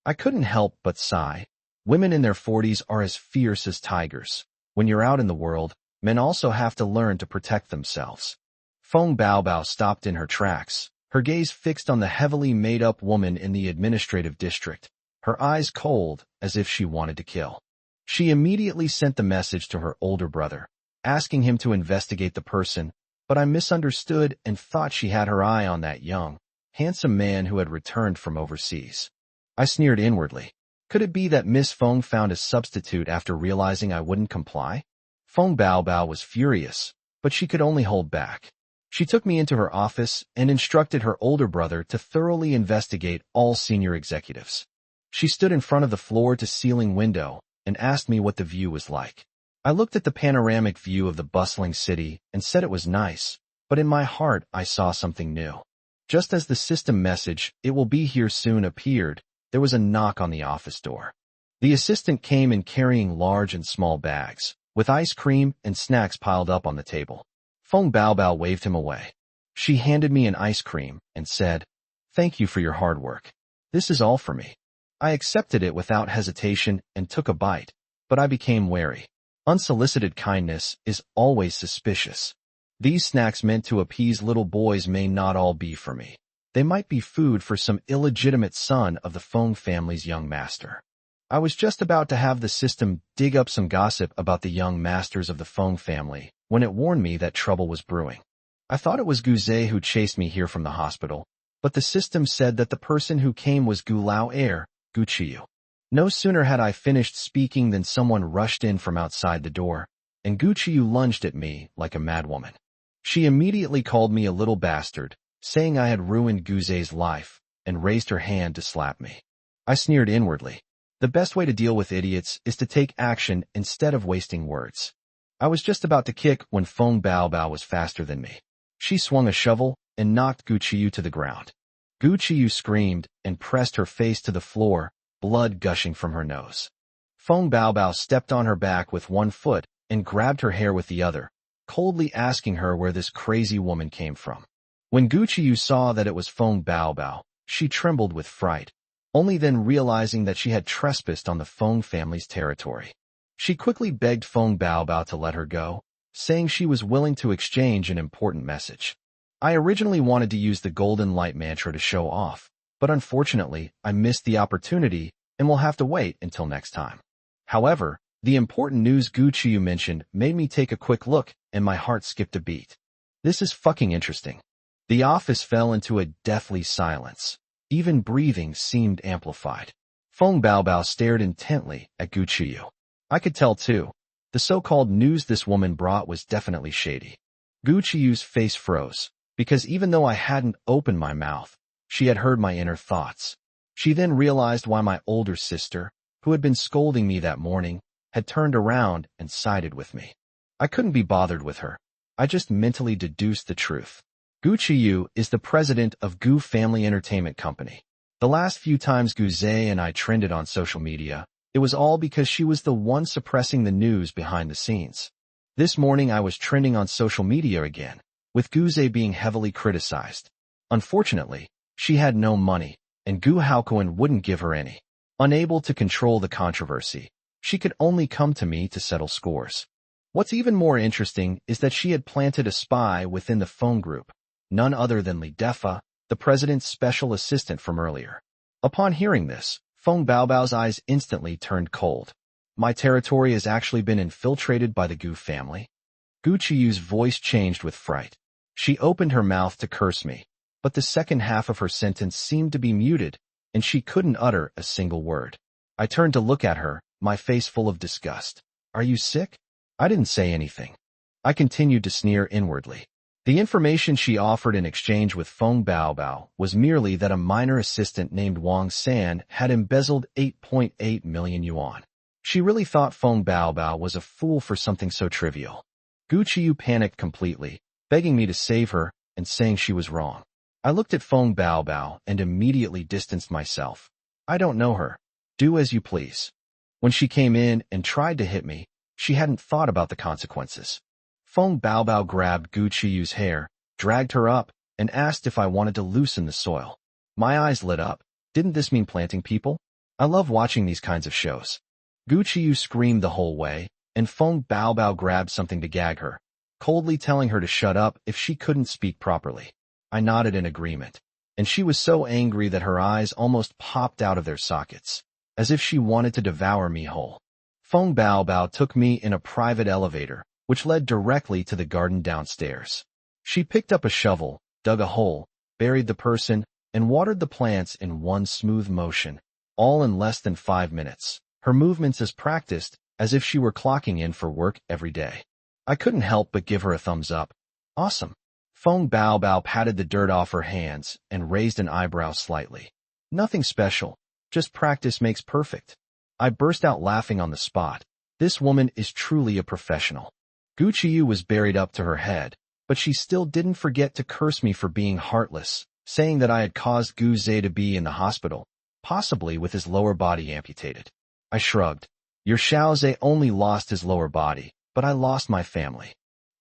I couldn't help but sigh. Women in their 40s are as fierce as tigers. When you're out in the world, men also have to learn to protect themselves. Feng Baobao stopped in her tracks, her gaze fixed on the heavily made-up woman in the administrative district, her eyes cold as if she wanted to kill. She immediately sent the message to her older brother, asking him to investigate the person, but I misunderstood and thought she had her eye on that young, handsome man who had returned from overseas. I sneered inwardly. Could it be that Miss Feng found a substitute after realizing I wouldn't comply? Feng Baobao was furious, but she could only hold back. She took me into her office and instructed her older brother to thoroughly investigate all senior executives. She stood in front of the floor-to-ceiling window and asked me what the view was like. I looked at the panoramic view of the bustling city and said it was nice, but in my heart I saw something new. Just as the system message, "It will be here soon," appeared, there was a knock on the office door. The assistant came in carrying large and small bags, with ice cream and snacks piled up on the table. Feng Baobao waved him away. She handed me an ice cream and said, "Thank you for your hard work. This is all for me." I accepted it without hesitation and took a bite, but I became wary. Unsolicited kindness is always suspicious. These snacks meant to appease little boys may not all be for me. They might be food for some illegitimate son of the Feng family's young master. I was just about to have the system dig up some gossip about the young masters of the Feng family when it warned me that trouble was brewing. I thought it was Guze who chased me here from the hospital, but the system said that the person who came was Gu Lao Air, Gu Qiyu. No sooner had I finished speaking than someone rushed in from outside the door, and Gu Qiyu lunged at me like a madwoman. She immediately called me a little bastard, saying I had ruined Guze's life, and raised her hand to slap me. I sneered inwardly. The best way to deal with idiots is to take action instead of wasting words. I was just about to kick when Feng Baobao was faster than me. She swung a shovel and knocked Gu Qiyu to the ground. Gu Qiyu screamed and pressed her face to the floor, blood gushing from her nose. Feng Baobao stepped on her back with one foot and grabbed her hair with the other, coldly asking her where this crazy woman came from. When Gu Qiyu saw that it was Feng Baobao, she trembled with fright, only then realizing that she had trespassed on the Feng family's territory. She quickly begged Feng Baobao to let her go, saying she was willing to exchange an important message. I originally wanted to use the Golden Light mantra to show off, but unfortunately, I missed the opportunity and will have to wait until next time. However, the important news Gu Qiyu mentioned made me take a quick look and my heart skipped a beat. This is fucking interesting. The office fell into a deathly silence. Even breathing seemed amplified. Feng Baobao stared intently at Gu Qiyu. I could tell too. The so-called news this woman brought was definitely shady. Gu Qiyu's face froze, because even though I hadn't opened my mouth, she had heard my inner thoughts. She then realized why my older sister, who had been scolding me that morning, had turned around and sided with me. I couldn't be bothered with her. I just mentally deduced the truth. Gu Qiyu is the president of Gu Family Entertainment Company. The last few times Guze and I trended on social media, it was all because she was the one suppressing the news behind the scenes. This morning I was trending on social media again, with Guze being heavily criticized. Unfortunately, she had no money, and Gu Haokuan wouldn't give her any. Unable to control the controversy, she could only come to me to settle scores. What's even more interesting is that she had planted a spy within the Feng group, none other than Li Defa, the president's special assistant from earlier. Upon hearing this, Feng Baobao's eyes instantly turned cold. My territory has actually been infiltrated by the Gu family. Gu Qiyu's voice changed with fright. She opened her mouth to curse me, but the second half of her sentence seemed to be muted, and she couldn't utter a single word. I turned to look at her, my face full of disgust. Are you sick? I didn't say anything. I continued to sneer inwardly. The information she offered in exchange with Feng Baobao was merely that a minor assistant named Wang San had embezzled 8.8 million yuan. She really thought Feng Baobao was a fool for something so trivial. Gu Qiyu panicked completely, begging me to save her and saying she was wrong. I looked at Feng Baobao and immediately distanced myself. I don't know her. Do as you please. When she came in and tried to hit me, she hadn't thought about the consequences. Feng Baobao grabbed Gu Qiyu's hair, dragged her up, and asked if I wanted to loosen the soil. My eyes lit up. Didn't this mean planting people? I love watching these kinds of shows. Gu Qiyu screamed the whole way, and Feng Baobao grabbed something to gag her, coldly telling her to shut up if she couldn't speak properly. I nodded in agreement, and she was so angry that her eyes almost popped out of their sockets, as if she wanted to devour me whole. Feng Baobao took me in a private elevator, which led directly to the garden downstairs. She picked up a shovel, dug a hole, buried the person, and watered the plants in one smooth motion, all in less than 5 minutes. Her movements as practiced, as if she were clocking in for work every day. I couldn't help but give her a thumbs up. Awesome. Feng Baobao patted the dirt off her hands and raised an eyebrow slightly. Nothing special, just practice makes perfect. I burst out laughing on the spot. This woman is truly a professional. Gu Qiyu was buried up to her head, but she still didn't forget to curse me for being heartless, saying that I had caused Gu Zhe to be in the hospital, possibly with his lower body amputated. I shrugged. Your Xiao Zhe only lost his lower body, but I lost my family.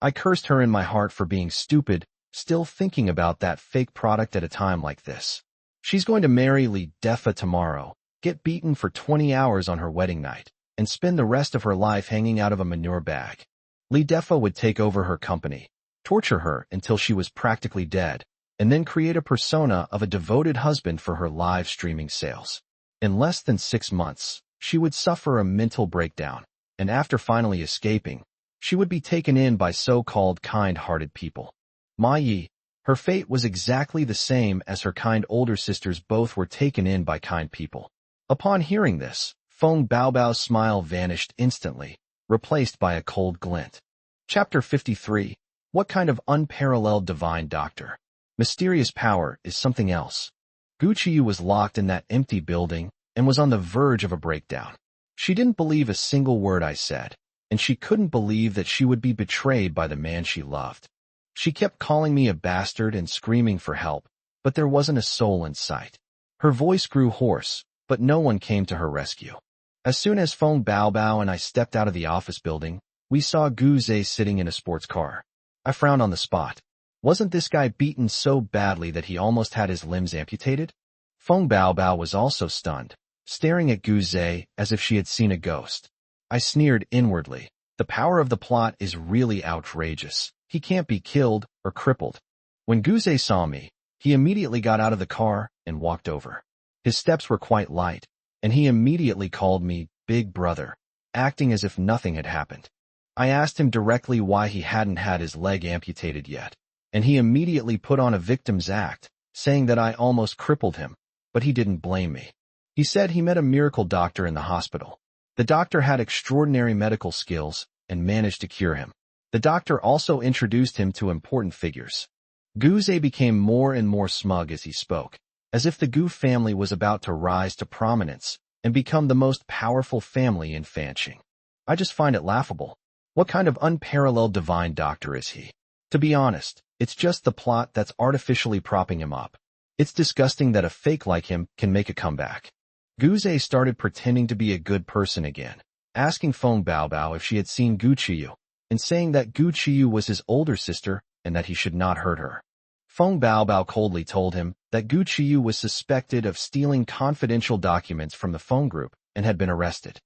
I cursed her in my heart for being stupid, still thinking about that fake product at a time like this. She's going to marry Li Defa tomorrow, get beaten for 20 hours on her wedding night, and spend the rest of her life hanging out of a manure bag. Li Defa would take over her company, torture her until she was practically dead, and then create a persona of a devoted husband for her live streaming sales. In less than 6 months, she would suffer a mental breakdown, and after finally escaping, she would be taken in by so-called kind-hearted people. Mai, her fate was exactly the same as her kind older sisters. Both were taken in by kind people. Upon hearing this, Feng Baobao's smile vanished instantly, replaced by a cold glint. Chapter 53. What kind of unparalleled divine doctor? Mysterious power is something else. Gu Qiyu was locked in that empty building and was on the verge of a breakdown. She didn't believe a single word I said, and she couldn't believe that she would be betrayed by the man she loved. She kept calling me a bastard and screaming for help, but there wasn't a soul in sight. Her voice grew hoarse, but no one came to her rescue. As soon as Feng Baobao and I stepped out of the office building, we saw Gu Zhe sitting in a sports car. I frowned on the spot. Wasn't this guy beaten so badly that he almost had his limbs amputated? Feng Baobao was also stunned, staring at Gu Zhe as if she had seen a ghost. I sneered inwardly. The power of the plot is really outrageous. He can't be killed or crippled. When Gu Zhe saw me, he immediately got out of the car and walked over. His steps were quite light, and he immediately called me Big Brother, acting as if nothing had happened. I asked him directly why he hadn't had his leg amputated yet, and he immediately put on a victim's act, saying that I almost crippled him, but he didn't blame me. He said he met a miracle doctor in the hospital. The doctor had extraordinary medical skills and managed to cure him. The doctor also introduced him to important figures. Gu Zhe became more and more smug as he spoke, as if the Gu family was about to rise to prominence and become the most powerful family in Fanqing. I just find it laughable. What kind of unparalleled divine doctor is he? To be honest, it's just the plot that's artificially propping him up. It's disgusting that a fake like him can make a comeback. Gu Zhe started pretending to be a good person again, asking Feng Baobao if she had seen Gu Qiyu, and saying that Gu Qiyu was his older sister and that he should not hurt her. Feng Baobao coldly told him that Gu Qiyu was suspected of stealing confidential documents from the phone group and had been arrested.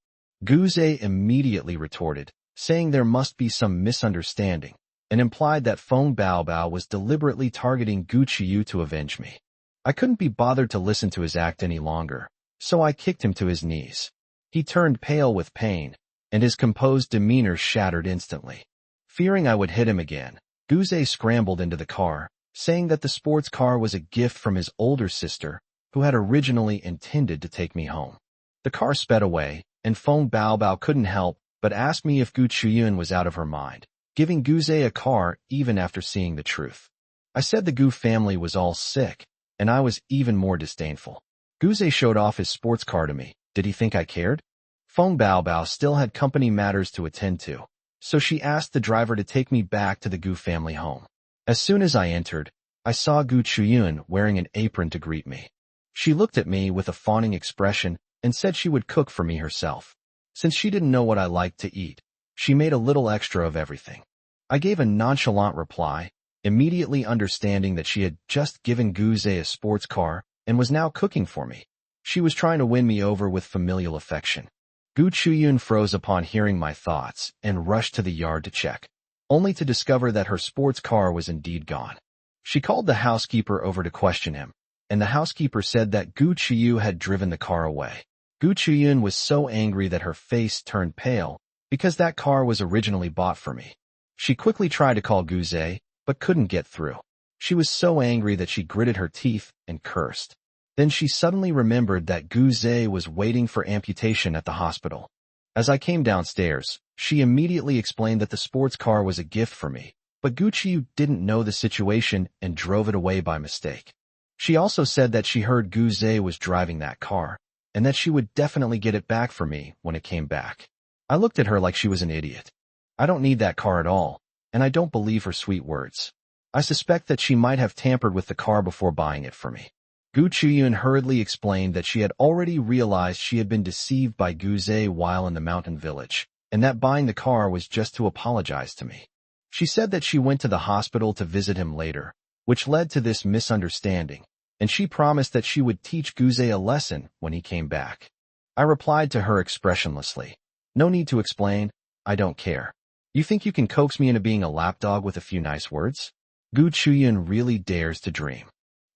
Gu Zhe immediately retorted, saying there must be some misunderstanding, and implied that Feng Baobao was deliberately targeting Gu Qiyu to avenge me. I couldn't be bothered to listen to his act any longer, so I kicked him to his knees. He turned pale with pain, and his composed demeanor shattered instantly. Fearing I would hit him again, Gu Zhe scrambled into the car, saying that the sports car was a gift from his older sister, who had originally intended to take me home. The car sped away, and Feng Baobao couldn't help but ask me if Gu Qiyu was out of her mind, giving Gu Zhe a car even after seeing the truth. I said the Gu family was all sick, and I was even more disdainful. Gu Zhe showed off his sports car to me. Did he think I cared? Feng Baobao still had company matters to attend to, so she asked the driver to take me back to the Gu family home. As soon as I entered, I saw Gu Qiyu wearing an apron to greet me. She looked at me with a fawning expression and said she would cook for me herself. Since she didn't know what I liked to eat, she made a little extra of everything. I gave a nonchalant reply, immediately understanding that she had just given Gu Zhe a sports car and was now cooking for me. She was trying to win me over with familial affection. Gu Qiyu froze upon hearing my thoughts and rushed to the yard to check, only to discover that her sports car was indeed gone. She called the housekeeper over to question him, and the housekeeper said that Gu Qiyu had driven the car away. Gu Qiyu was so angry that her face turned pale, because that car was originally bought for me. She quickly tried to call Gu Zhe, but couldn't get through. She was so angry that she gritted her teeth and cursed. Then she suddenly remembered that Gu Zhe was waiting for amputation at the hospital. As I came downstairs, she immediately explained that the sports car was a gift for me, but Gu Qiyu didn't know the situation and drove it away by mistake. She also said that she heard Gu Zhe was driving that car, and that she would definitely get it back for me when it came back. I looked at her like she was an idiot. I don't need that car at all, and I don't believe her sweet words. I suspect that she might have tampered with the car before buying it for me. Gu Qiyu hurriedly explained that she had already realized she had been deceived by Gu Zhe while in the mountain village, and that buying the car was just to apologize to me. She said that she went to the hospital to visit him later, which led to this misunderstanding, and she promised that she would teach Gu Zhe a lesson when he came back. I replied to her expressionlessly. No need to explain, I don't care. You think you can coax me into being a lapdog with a few nice words? Gu Chuyun really dares to dream.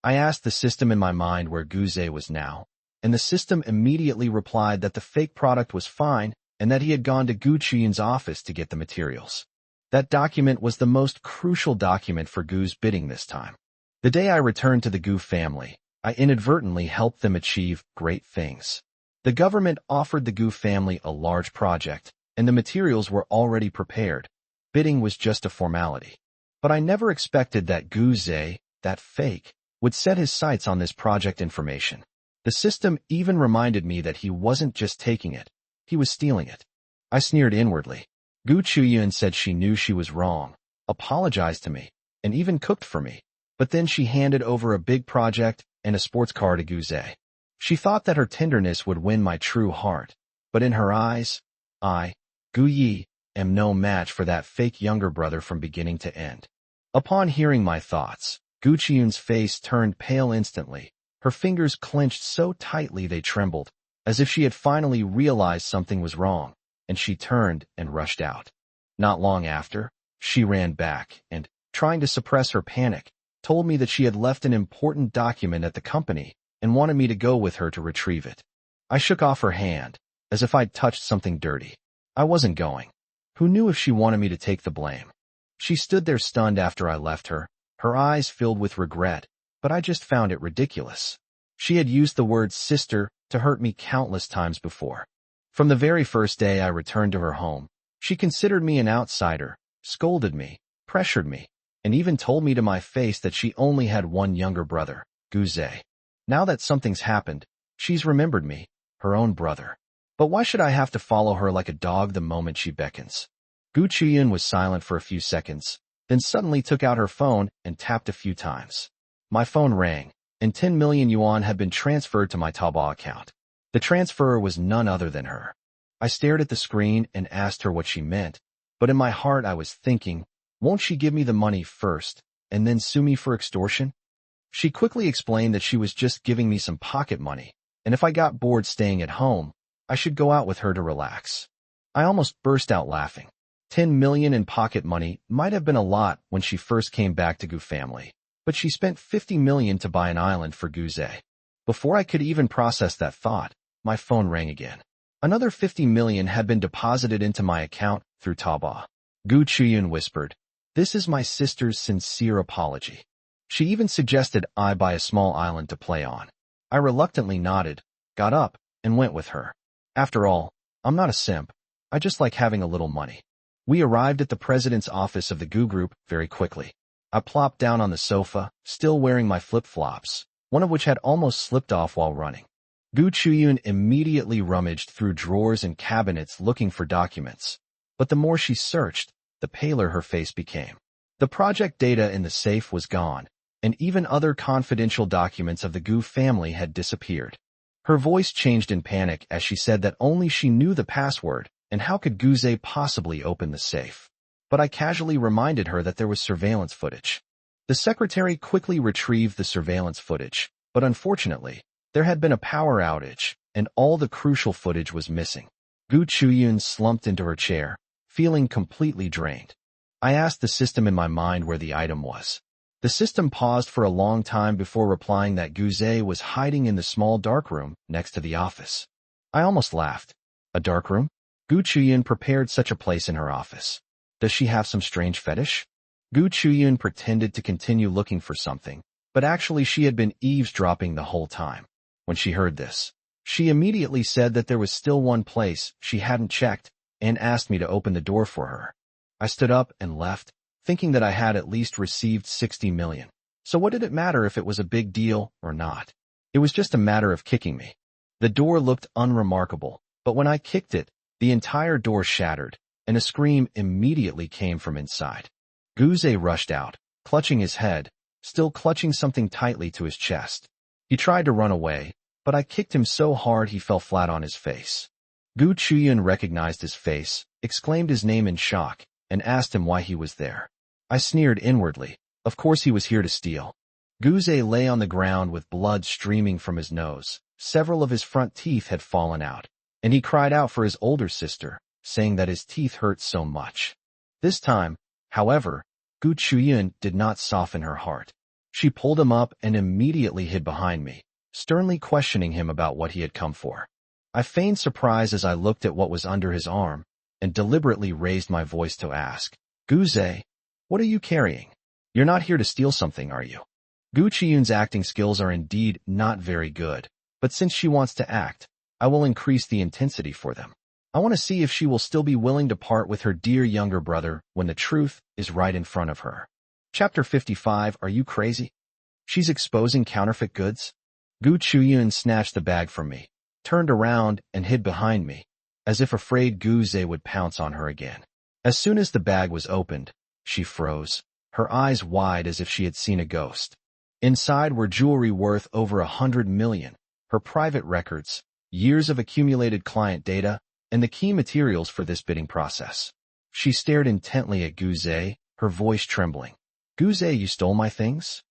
I asked the system in my mind where Guze was now, and the system immediately replied that the fake product was fine and that he had gone to Gu Chuyun's office to get the materials. That document was the most crucial document for Gu's bidding this time. The day I returned to the Gu family, I inadvertently helped them achieve great things. The government offered the Gu family a large project, and the materials were already prepared. Bidding was just a formality. But I never expected that Guze, that fake, would set his sights on this project information. The system even reminded me that he wasn't just taking it, he was stealing it. I sneered inwardly. Gu Chuyun said she knew she was wrong, apologized to me, and even cooked for me. But then she handed over a big project and a sports car to Guze. She thought that her tenderness would win my true heart, but in her eyes, I, Gu Yi, am no match for that fake younger brother from beginning to end. Upon hearing my thoughts, Gu Chuyun's face turned pale instantly. Her fingers clenched so tightly they trembled, as if she had finally realized something was wrong, and she turned and rushed out. Not long after, she ran back and, trying to suppress her panic, told me that she had left an important document at the company and wanted me to go with her to retrieve it. I shook off her hand, as if I'd touched something dirty. I wasn't going. Who knew if she wanted me to take the blame? She stood there stunned after I left her, her eyes filled with regret, but I just found it ridiculous. She had used the word sister to hurt me countless times before. From the very first day I returned to her home, she considered me an outsider, scolded me, pressured me, and even told me to my face that she only had one younger brother, Guze. Now that something's happened, she's remembered me, her own brother. But why should I have to follow her like a dog the moment she beckons? Gu Chuyun was silent for a few seconds, then suddenly took out her phone and tapped a few times. My phone rang, and 10 million yuan had been transferred to my Taobao account. The transferer was none other than her. I stared at the screen and asked her what she meant, but in my heart I was thinking, won't she give me the money first, and then sue me for extortion? She quickly explained that she was just giving me some pocket money, and if I got bored staying at home, I should go out with her to relax. I almost burst out laughing. 10 million in pocket money might have been a lot when she first came back to Gu family, but she spent 50 million to buy an island for Guze. Before I could even process that thought, my phone rang again. Another 50 million had been deposited into my account through Taobao. Gu Chuyun whispered, "This is my sister's sincere apology." She even suggested I buy a small island to play on. I reluctantly nodded, got up, and went with her. After all, I'm not a simp. I just like having a little money. We arrived at the president's office of the Gu Group very quickly. I plopped down on the sofa, still wearing my flip-flops, one of which had almost slipped off while running. Gu Chuyun immediately rummaged through drawers and cabinets looking for documents. But the more she searched, the paler her face became. The project data in the safe was gone, and even other confidential documents of the Gu family had disappeared. Her voice changed in panic as she said that only she knew the password, and how could Guze possibly open the safe? But I casually reminded her that there was surveillance footage. The secretary quickly retrieved the surveillance footage, but unfortunately, there had been a power outage, and all the crucial footage was missing. Gu Chuyun slumped into her chair, feeling completely drained. I asked the system in my mind where the item was. The system paused for a long time before replying that Guze was hiding in the small darkroom next to the office. I almost laughed. A darkroom? Gu Chuyun prepared such a place in her office. Does she have some strange fetish? Gu Chuyun pretended to continue looking for something, but actually she had been eavesdropping the whole time. When she heard this, she immediately said that there was still one place she hadn't checked and asked me to open the door for her. I stood up and left, thinking that I had at least received 60 million. So what did it matter if it was a big deal or not? It was just a matter of kicking me. The door looked unremarkable, but when I kicked it, the entire door shattered, and a scream immediately came from inside. Guze rushed out, clutching his head, still clutching something tightly to his chest. He tried to run away, but I kicked him so hard he fell flat on his face. Gu Chuyun recognized his face, exclaimed his name in shock, and asked him why he was there. I sneered inwardly. Of course he was here to steal. Guze lay on the ground with blood streaming from his nose. Several of his front teeth had fallen out, and he cried out for his older sister, saying that his teeth hurt so much. This time, however, Gu Chuyun did not soften her heart. She pulled him up and immediately hid behind me, sternly questioning him about what he had come for. I feigned surprise as I looked at what was under his arm, and deliberately raised my voice to ask, Guze, what are you carrying? You're not here to steal something, are you? Gu Chuyun's acting skills are indeed not very good, but since she wants to act, I will increase the intensity for them. I want to see if she will still be willing to part with her dear younger brother when the truth is right in front of her. Chapter 55. Are you crazy? She's exposing counterfeit goods? Gu Chuyun snatched the bag from me, turned around and hid behind me, as if afraid Guze would pounce on her again. As soon as the bag was opened, she froze, her eyes wide as if she had seen a ghost. Inside were jewelry worth over 100 million, her private records, years of accumulated client data, and the key materials for this bidding process. She stared intently at Guze, her voice trembling. Guze, you stole my things?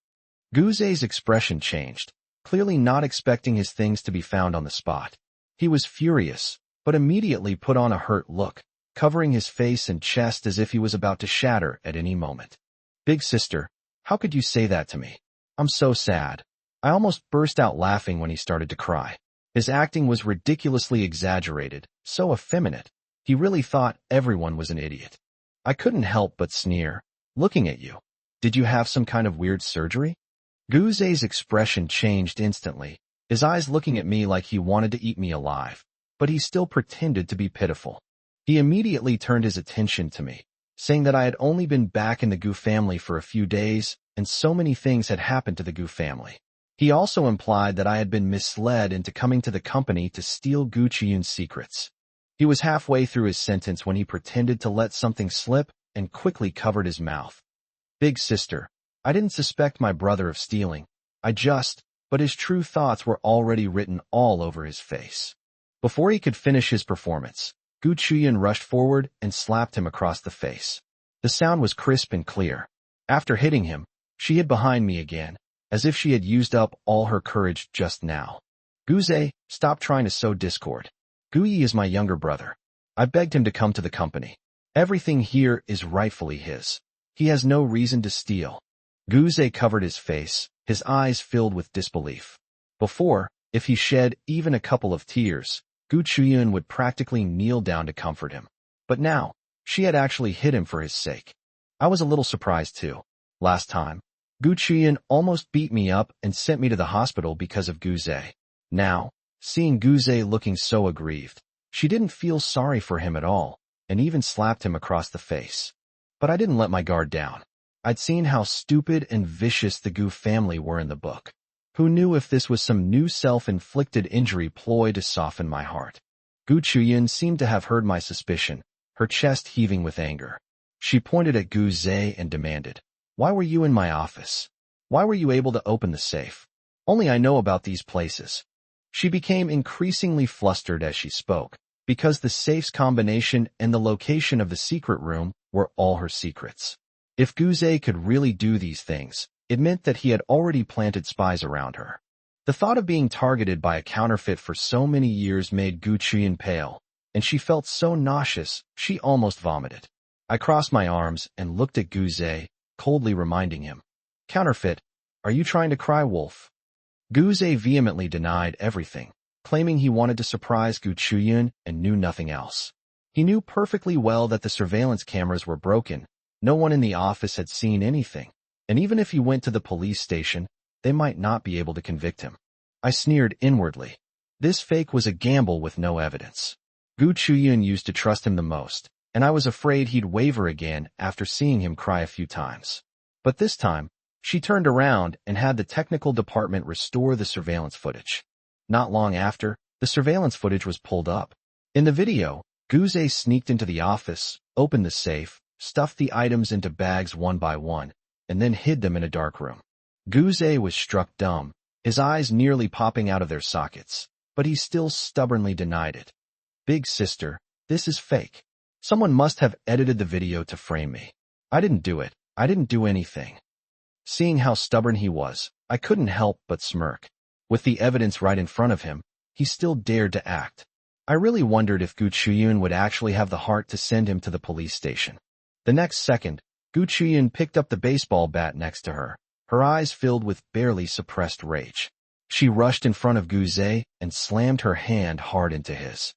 Guze's expression changed, clearly not expecting his things to be found on the spot. He was furious, but immediately put on a hurt look, covering his face and chest as if he was about to shatter at any moment. Big sister, how could you say that to me? I'm so sad. I almost burst out laughing when he started to cry. His acting was ridiculously exaggerated, so effeminate. He really thought everyone was an idiot. I couldn't help but sneer, looking at you. Did you have some kind of weird surgery? Guze's expression changed instantly, his eyes looking at me like he wanted to eat me alive, but he still pretended to be pitiful. He immediately turned his attention to me, saying that I had only been back in the Gu family for a few days, and so many things had happened to the Gu family. He also implied that I had been misled into coming to the company to steal Gu Chuyun's secrets. He was halfway through his sentence when he pretended to let something slip and quickly covered his mouth. Big sister, I didn't suspect my brother of stealing. But his true thoughts were already written all over his face. Before he could finish his performance, Gu Chuyun rushed forward and slapped him across the face. The sound was crisp and clear. After hitting him, she hid behind me again, as if she had used up all her courage just now. Guze, stop trying to sow discord. Guyi is my younger brother. I begged him to come to the company. Everything here is rightfully his. He has no reason to steal. Guze covered his face, his eyes filled with disbelief. Before, if he shed even a couple of tears, Gu Chuyun would practically kneel down to comfort him. But now, she had actually hit him for his sake. I was a little surprised too. Last time, Gu Chuyun almost beat me up and sent me to the hospital because of Guze. Now, seeing Guze looking so aggrieved, she didn't feel sorry for him at all, and even slapped him across the face. But I didn't let my guard down. I'd seen how stupid and vicious the Gu family were in the book. Who knew if this was some new self-inflicted injury ploy to soften my heart? Gu Chuyun seemed to have heard my suspicion, her chest heaving with anger. She pointed at Guze and demanded, "Why were you in my office? Why were you able to open the safe? Only I know about these places." She became increasingly flustered as she spoke, because the safe's combination and the location of the secret room were all her secrets. If Guze could really do these things, it meant that he had already planted spies around her. The thought of being targeted by a counterfeit for so many years made Gu Chuyun pale, and she felt so nauseous she almost vomited. I crossed my arms and looked at Guze, coldly reminding him, "Counterfeit, are you trying to cry wolf?" Guze vehemently denied everything, claiming he wanted to surprise Gu Chuyun and knew nothing else. He knew perfectly well that the surveillance cameras were broken, no one in the office had seen anything, and even if he went to the police station, they might not be able to convict him. I sneered inwardly. This fake was a gamble with no evidence. Gu Chuyun used to trust him the most, and I was afraid he'd waver again after seeing him cry a few times. But this time, she turned around and had the technical department restore the surveillance footage. Not long after, the surveillance footage was pulled up. In the video, Guze sneaked into the office, opened the safe, stuffed the items into bags one by one, and then hid them in a dark room. Guze was struck dumb, his eyes nearly popping out of their sockets, but he still stubbornly denied it. "Big sister, this is fake. Someone must have edited the video to frame me. I didn't do it. I didn't do anything." Seeing how stubborn he was, I couldn't help but smirk. With the evidence right in front of him, he still dared to act. I really wondered if Gu Chuyun would actually have the heart to send him to the police station. The next second, Gu Chuyun picked up the baseball bat next to her, her eyes filled with barely suppressed rage. She rushed in front of Gu Zhe and slammed her hand hard into his.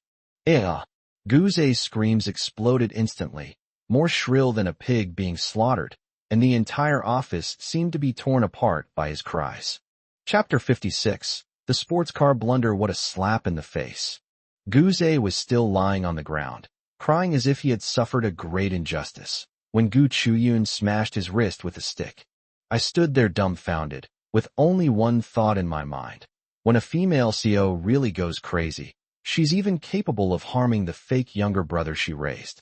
"Ugh!" Gu Zhe's screams exploded instantly, more shrill than a pig being slaughtered, and the entire office seemed to be torn apart by his cries. Chapter 56. The sports car blunder. What a slap in the face. Gu Zhe was still lying on the ground, crying as if he had suffered a great injustice, when Gu Chuyun smashed his wrist with a stick. I stood there dumbfounded, with only one thought in my mind. When a female CO really goes crazy, she's even capable of harming the fake younger brother she raised.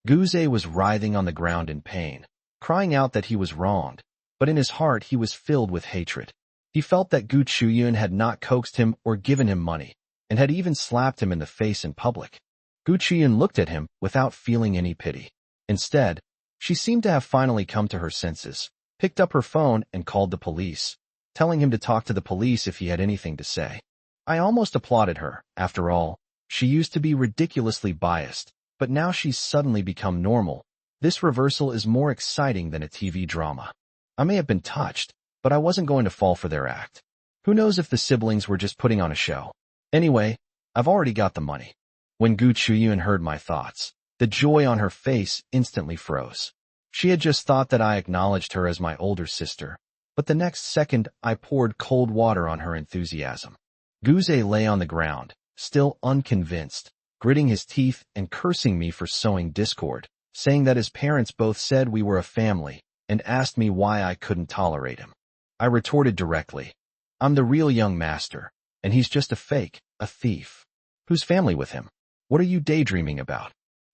Gu Zhe was writhing on the ground in pain, crying out that he was wronged, but in his heart he was filled with hatred. He felt that Gu Chuyun had not coaxed him or given him money, and had even slapped him in the face in public. Gu Chuyun looked at him without feeling any pity. Instead, she seemed to have finally come to her senses, picked up her phone and called the police, telling him to talk to the police if he had anything to say. I almost applauded her. After all, she used to be ridiculously biased, but now she's suddenly become normal. This reversal is more exciting than a TV drama. I may have been touched, but I wasn't going to fall for their act. Who knows if the siblings were just putting on a show? Anyway, I've already got the money. When Gu Chuyun heard my thoughts, the joy on her face instantly froze. She had just thought that I acknowledged her as my older sister, but the next second I poured cold water on her enthusiasm. Gu Zhe lay on the ground, still unconvinced, gritting his teeth and cursing me for sowing discord, saying that his parents both said we were a family, and asked me why I couldn't tolerate him. I retorted directly, "I'm the real young master, and he's just a fake, a thief. Whose family with him? What are you daydreaming about?"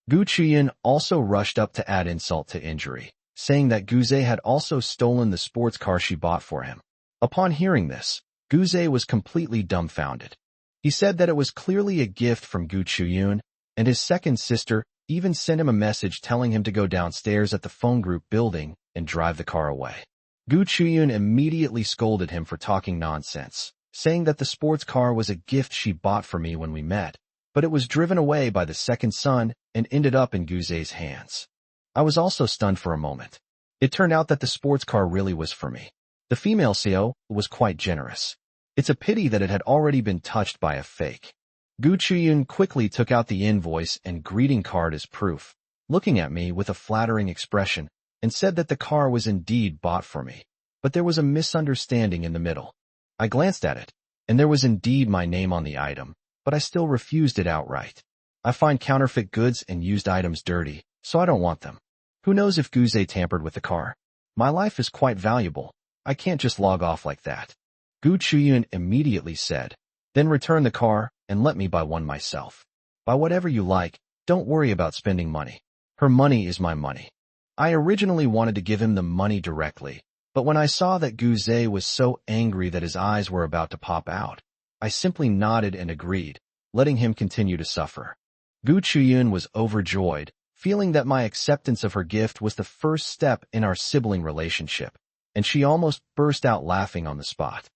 Gu Chuyun also rushed up to add insult to injury, saying that Gu Zhe had also stolen the sports car she bought for him. Upon hearing this, Gu Zhe was completely dumbfounded. He said that it was clearly a gift from Gu Chuyun, and his second sister even sent him a message telling him to go downstairs at the phone group building and drive the car away. Gu Chuyun immediately scolded him for talking nonsense, saying that the sports car was a gift she bought for me when we met, but it was driven away by the second son and ended up in Gu Zhe's hands. I was also stunned for a moment. It turned out that the sports car really was for me. The female CO was quite generous. It's a pity that it had already been touched by a fake. Gu Chuyun quickly took out the invoice and greeting card as proof, looking at me with a flattering expression, and said that the car was indeed bought for me. But there was a misunderstanding in the middle. I glanced at it, and there was indeed my name on the item, but I still refused it outright. I find counterfeit goods and used items dirty, so I don't want them. Who knows if Gu Zhe tampered with the car? My life is quite valuable. I can't just log off like that. Gu Chuyun immediately said, "Then return the car and let me buy one myself. Buy whatever you like, don't worry about spending money. Her money is my money." I originally wanted to give him the money directly, but when I saw that Gu Zhe was so angry that his eyes were about to pop out, I simply nodded and agreed, letting him continue to suffer. Gu Chuyun was overjoyed, feeling that my acceptance of her gift was the first step in our sibling relationship, and she almost burst out laughing on the spot.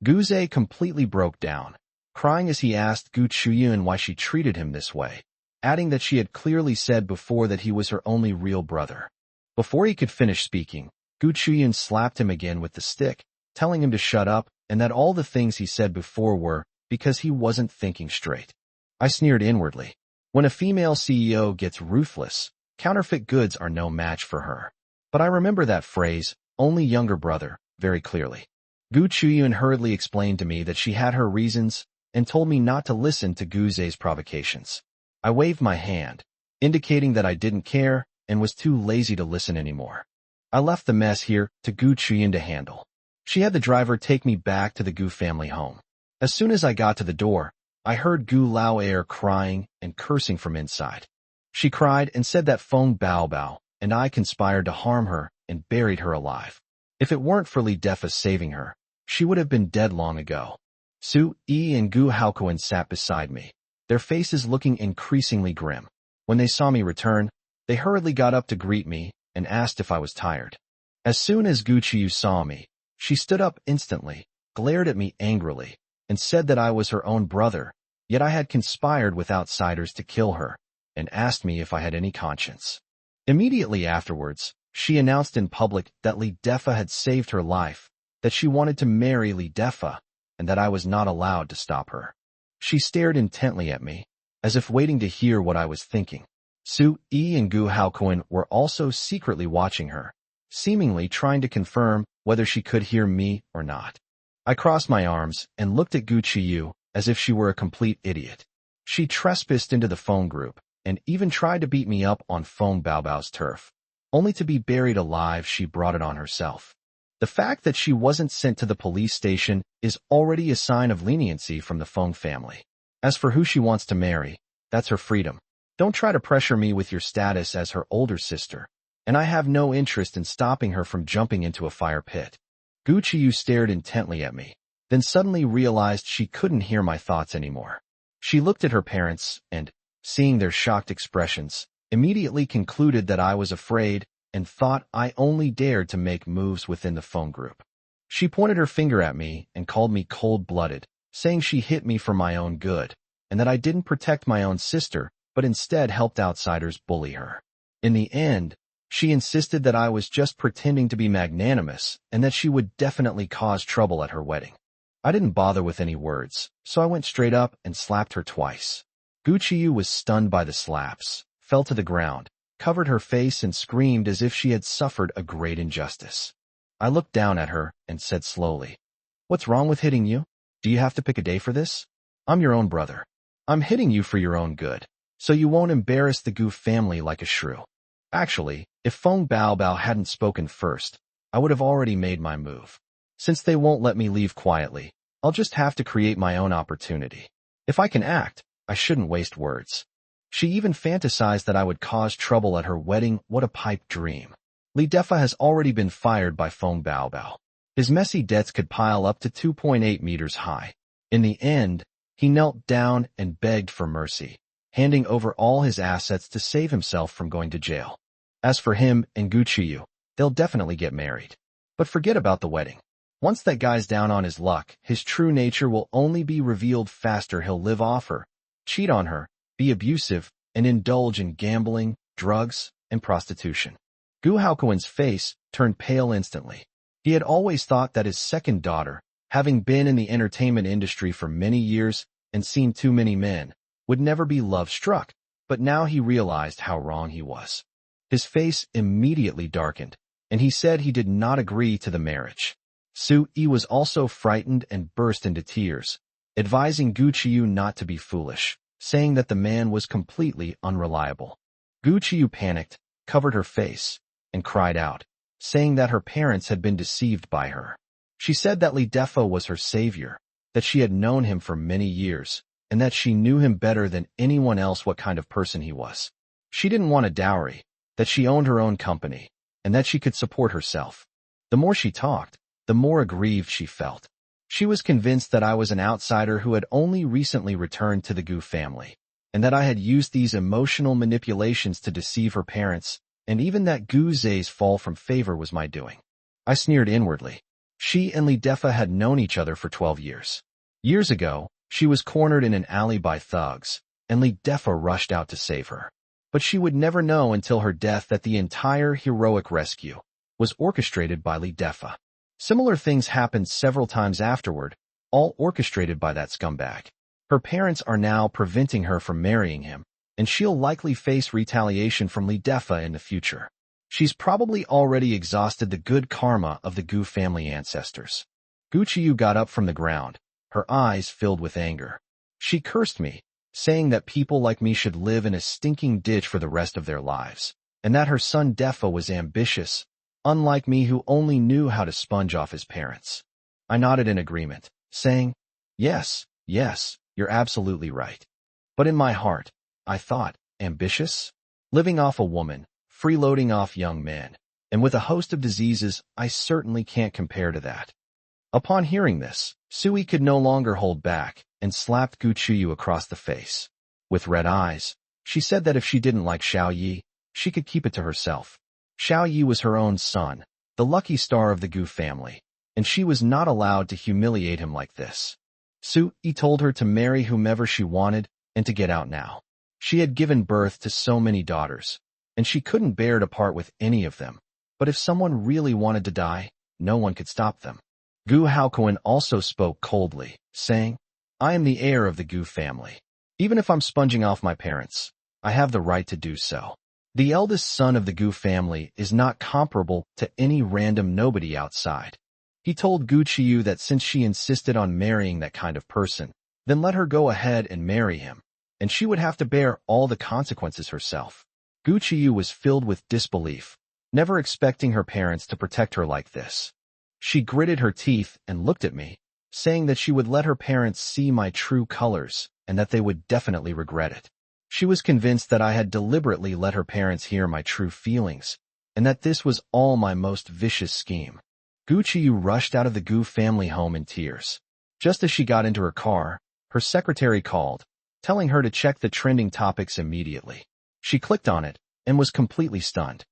Gu Zhe completely broke down, crying as he asked Gu Chuyun why she treated him this way, adding that she had clearly said before that he was her only real brother. Before he could finish speaking, Gu Chuyun slapped him again with the stick, telling him to shut up and that all the things he said before were because he wasn't thinking straight. I sneered inwardly. When a female CEO gets ruthless, counterfeit goods are no match for her. But I remember that phrase, only younger brother, very clearly. Gu Chuyun hurriedly explained to me that she had her reasons and told me not to listen to Gu Zhe's provocations. I waved my hand, indicating that I didn't care and was too lazy to listen anymore. I left the mess here to Gu Chuyun to handle. She had the driver take me back to the Gu family home. As soon as I got to the door, I heard Gu Lao crying and cursing from inside. She cried and said that Feng Bao and I conspired to harm her and buried her alive. If it weren't for Li Defa saving her, she would have been dead long ago. Su Yi and Gu Haokuan sat beside me, their faces looking increasingly grim. When they saw me return, they hurriedly got up to greet me and asked if I was tired. As soon as Gu Chiyu saw me, she stood up instantly, glared at me angrily, and said that I was her own brother, yet I had conspired with outsiders to kill her, and asked me if I had any conscience. Immediately afterwards, She announced in public that Li Defa had saved her life, that she wanted to marry Li Defa, and that I was not allowed to stop her. She stared intently at me, as if waiting to hear what I was thinking. Su Yi and Gu Haokuan were also secretly watching her, seemingly trying to confirm whether she could hear me or not. I crossed my arms and looked at Gu Qiyu as if she were a complete idiot. She trespassed into the phone group and even tried to beat me up on Feng Baobao's turf. Only to be buried alive, she brought it on herself. The fact that she wasn't sent to the police station is already a sign of leniency from the Feng family. As for who she wants to marry, that's her freedom. Don't try to pressure me with your status as her older sister, and I have no interest in stopping her from jumping into a fire pit. Gu Qiyu stared intently at me, then suddenly realized she couldn't hear my thoughts anymore. She looked at her parents and, seeing their shocked expressions, immediately concluded that I was afraid and thought I only dared to make moves within the phone group. She pointed her finger at me and called me cold-blooded, saying she hit me for my own good, and that I didn't protect my own sister, but instead helped outsiders bully her. In the end, she insisted that I was just pretending to be magnanimous and that she would definitely cause trouble at her wedding. I didn't bother with any words, so I went straight up and slapped her twice. Gu Qiyu was stunned by the slaps, fell to the ground, covered her face and screamed as if she had suffered a great injustice. I looked down at her and said slowly, "What's wrong with hitting you? Do you have to pick a day for this? I'm your own brother. I'm hitting you for your own good, so you won't embarrass the Gu family like a shrew." Actually, if Feng Baobao hadn't spoken first, I would have already made my move. Since they won't let me leave quietly, I'll just have to create my own opportunity. If I can act, I shouldn't waste words. She even fantasized that I would cause trouble at her wedding. What a pipe dream. Li Defa has already been fired by Feng Baobao. His messy debts could pile up to 2.8 meters high. In the end, he knelt down and begged for mercy, handing over all his assets to save himself from going to jail. As for him and Gu Qiyu, they'll definitely get married. But forget about the wedding. Once that guy's down on his luck, his true nature will only be revealed faster. He'll live off her, cheat on her, be abusive, and indulge in gambling, drugs, and prostitution. Gu Haokuan's face turned pale instantly. He had always thought that his second daughter, having been in the entertainment industry for many years and seen too many men, would never be love-struck, but now he realized how wrong he was. His face immediately darkened, and he said he did not agree to the marriage. Su Yi was also frightened and burst into tears, advising Gu Qiyu not to be foolish, saying that the man was completely unreliable. Gu Qiyu panicked, covered her face, and cried out, saying that her parents had been deceived by her. She said that Li Defa was her savior, that she had known him for many years, and that she knew him better than anyone else what kind of person he was. She didn't want a dowry, that she owned her own company, and that she could support herself. The more she talked, the more aggrieved she felt. She was convinced that I was an outsider who had only recently returned to the Gu family, and that I had used these emotional manipulations to deceive her parents, and even that Gu Zhe's fall from favor was my doing. I sneered inwardly. She and Li Defa had known each other for 12 years. Years ago, she was cornered in an alley by thugs, and Li Defa rushed out to save her. But she would never know until her death that the entire heroic rescue was orchestrated by Li Defa. Similar things happened several times afterward, all orchestrated by that scumbag. Her parents are now preventing her from marrying him, and she'll likely face retaliation from Li Defa in the future. She's probably already exhausted the good karma of the Gu family ancestors. Gu Qiyu got up from the ground, her eyes filled with anger. She cursed me, saying that people like me should live in a stinking ditch for the rest of their lives, and that her son Defa was ambitious, unlike me who only knew how to sponge off his parents. I nodded in agreement, saying, yes, you're absolutely right. But in my heart, I thought, ambitious? Living off a woman, freeloading off young men, and with a host of diseases, I certainly can't compare to that. Upon hearing this, Sui could no longer hold back and slapped Gu Qiyu across the face. With red eyes, she said that if she didn't like Xiao Yi, she could keep it to herself. Xiao Yi was her own son, the lucky star of the Gu family, and she was not allowed to humiliate him like this. Su Yi told her to marry whomever she wanted and to get out now. She had given birth to so many daughters, and she couldn't bear to part with any of them. But if someone really wanted to die, no one could stop them. Gu Haokoen also spoke coldly, saying, I am the heir of the Gu family. Even if I'm sponging off my parents, I have the right to do so. The eldest son of the Gu family is not comparable to any random nobody outside. He told Gu Qiyu that since she insisted on marrying that kind of person, then let her go ahead and marry him, and she would have to bear all the consequences herself. Gu Qiyu was filled with disbelief, never expecting her parents to protect her like this. She gritted her teeth and looked at me, saying that she would let her parents see my true colors and that they would definitely regret it. She was convinced that I had deliberately let her parents hear my true feelings, and that this was all my most vicious scheme. Gu Qiyu rushed out of the Gu family home in tears. Just as she got into her car, her secretary called, telling her to check the trending topics immediately. She clicked on it and was completely stunned.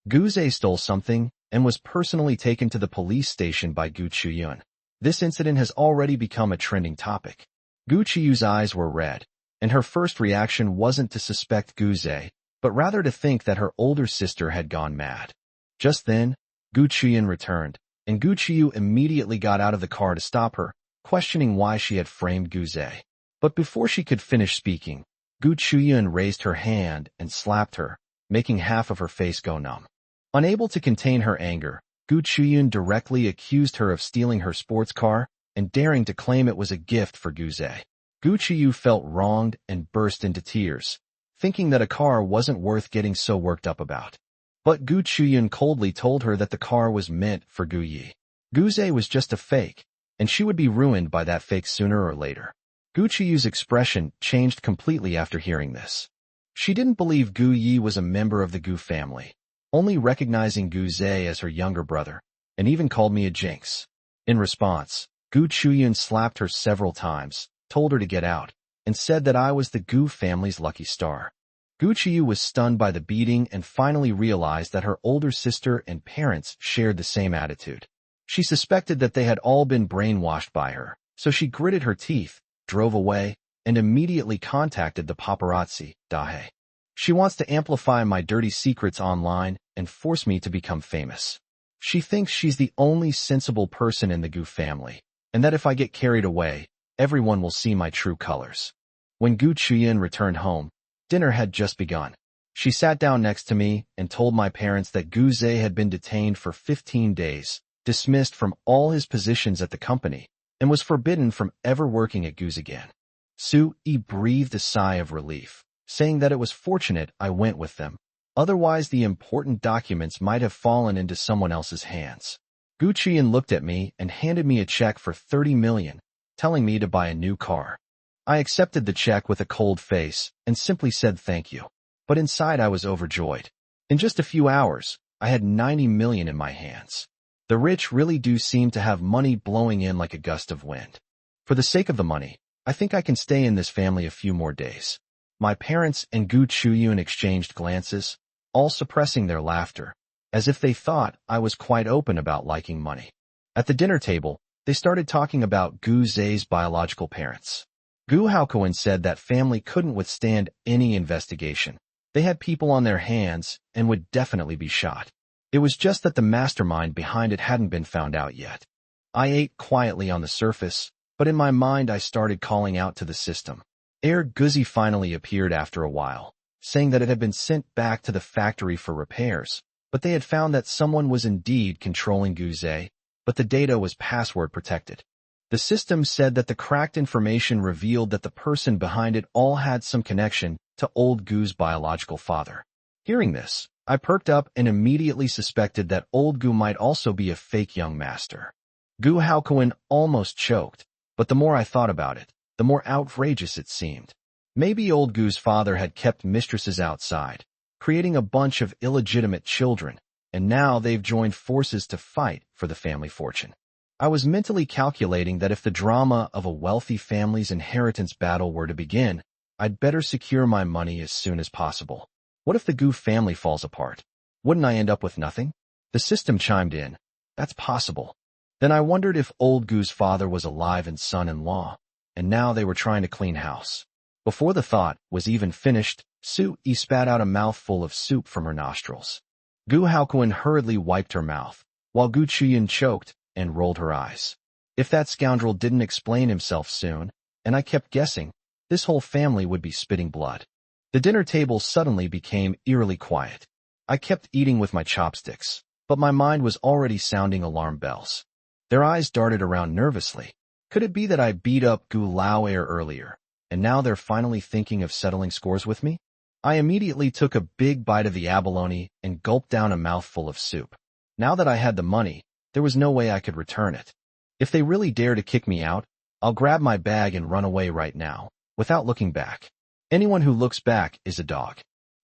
Gu Zhe stole something and was personally taken to the police station by Gu Chuyun. This incident has already become a trending topic. Gu Chiyu's eyes were red, and her first reaction wasn't to suspect Gu Zhe, but rather to think that her older sister had gone mad. Just then, Gu Chuyun returned, and Gu Qiyu immediately got out of the car to stop her, questioning why she had framed Gu Zhe. But before she could finish speaking, Gu Chuyun raised her hand and slapped her, making half of her face go numb. Unable to contain her anger, Gu Chuyun directly accused her of stealing her sports car and daring to claim it was a gift for Gu Zhe. Gu Qiyu felt wronged and burst into tears, thinking that a car wasn't worth getting so worked up about. But Gu Chuyun coldly told her that the car was meant for Gu Yi. Gu Zhe was just a fake, and she would be ruined by that fake sooner or later. Gu Chiyu's expression changed completely after hearing this. She didn't believe Gu Yi was a member of the Gu family, only recognizing Gu Zhe as her younger brother, and even called me a jinx. In response, Gu Chuyun slapped her several times, told her to get out, and said that I was the Gu family's lucky star. Gu Qiyu was stunned by the beating and finally realized that her older sister and parents shared the same attitude. She suspected that they had all been brainwashed by her, so she gritted her teeth, drove away, and immediately contacted the paparazzi, Dahe. She wants to amplify my dirty secrets online and force me to become famous. She thinks she's the only sensible person in the Gu family, and that if I get carried away, everyone will see my true colors. When Gu Chuyun returned home, dinner had just begun. She sat down next to me and told my parents that Gu Zhe had been detained for 15 days, dismissed from all his positions at the company, and was forbidden from ever working at Gu's again. Su Yi breathed a sigh of relief, saying that it was fortunate I went with them. Otherwise, the important documents might have fallen into someone else's hands. Gu Qian looked at me and handed me a check for 30 million, telling me to buy a new car. I accepted the check with a cold face and simply said thank you. But inside I was overjoyed. In just a few hours, I had 90 million in my hands. The rich really do seem to have money blowing in like a gust of wind. For the sake of the money, I think I can stay in this family a few more days. My parents and Gu Chuyun exchanged glances, all suppressing their laughter, as if they thought I was quite open about liking money. At the dinner table, they started talking about Gu Zhe's biological parents. Gu Haokoen said that family couldn't withstand any investigation. They had people on their hands and would definitely be shot. It was just that the mastermind behind it hadn't been found out yet. I ate quietly on the surface, but in my mind I started calling out to the system. Air Guzi finally appeared after a while, saying that it had been sent back to the factory for repairs, but they had found that someone was indeed controlling Gu Zhe, but the data was password protected. The system said that the cracked information revealed that the person behind it all had some connection to old Gu's biological father. Hearing this, I perked up and immediately suspected that old Gu might also be a fake young master. Gu Haokoen almost choked, but the more I thought about it, the more outrageous it seemed. Maybe old Gu's father had kept mistresses outside, creating a bunch of illegitimate children, and now they've joined forces to fight for the family fortune. I was mentally calculating that if the drama of a wealthy family's inheritance battle were to begin, I'd better secure my money as soon as possible. What if the Gu family falls apart? Wouldn't I end up with nothing? The system chimed in. That's possible. Then I wondered if old Gu's father was alive and son-in-law, and now they were trying to clean house. Before the thought was even finished, Su Yi spat out a mouthful of soup from her nostrils. Gu Haokuan hurriedly wiped her mouth, while Gu Chuyin choked and rolled her eyes. If that scoundrel didn't explain himself soon, and I kept guessing, this whole family would be spitting blood. The dinner table suddenly became eerily quiet. I kept eating with my chopsticks, but my mind was already sounding alarm bells. Their eyes darted around nervously. Could it be that I beat up Gu Laoer earlier, and now they're finally thinking of settling scores with me? I immediately took a big bite of the abalone and gulped down a mouthful of soup. Now that I had the money, there was no way I could return it. If they really dare to kick me out, I'll grab my bag and run away right now, without looking back. Anyone who looks back is a dog.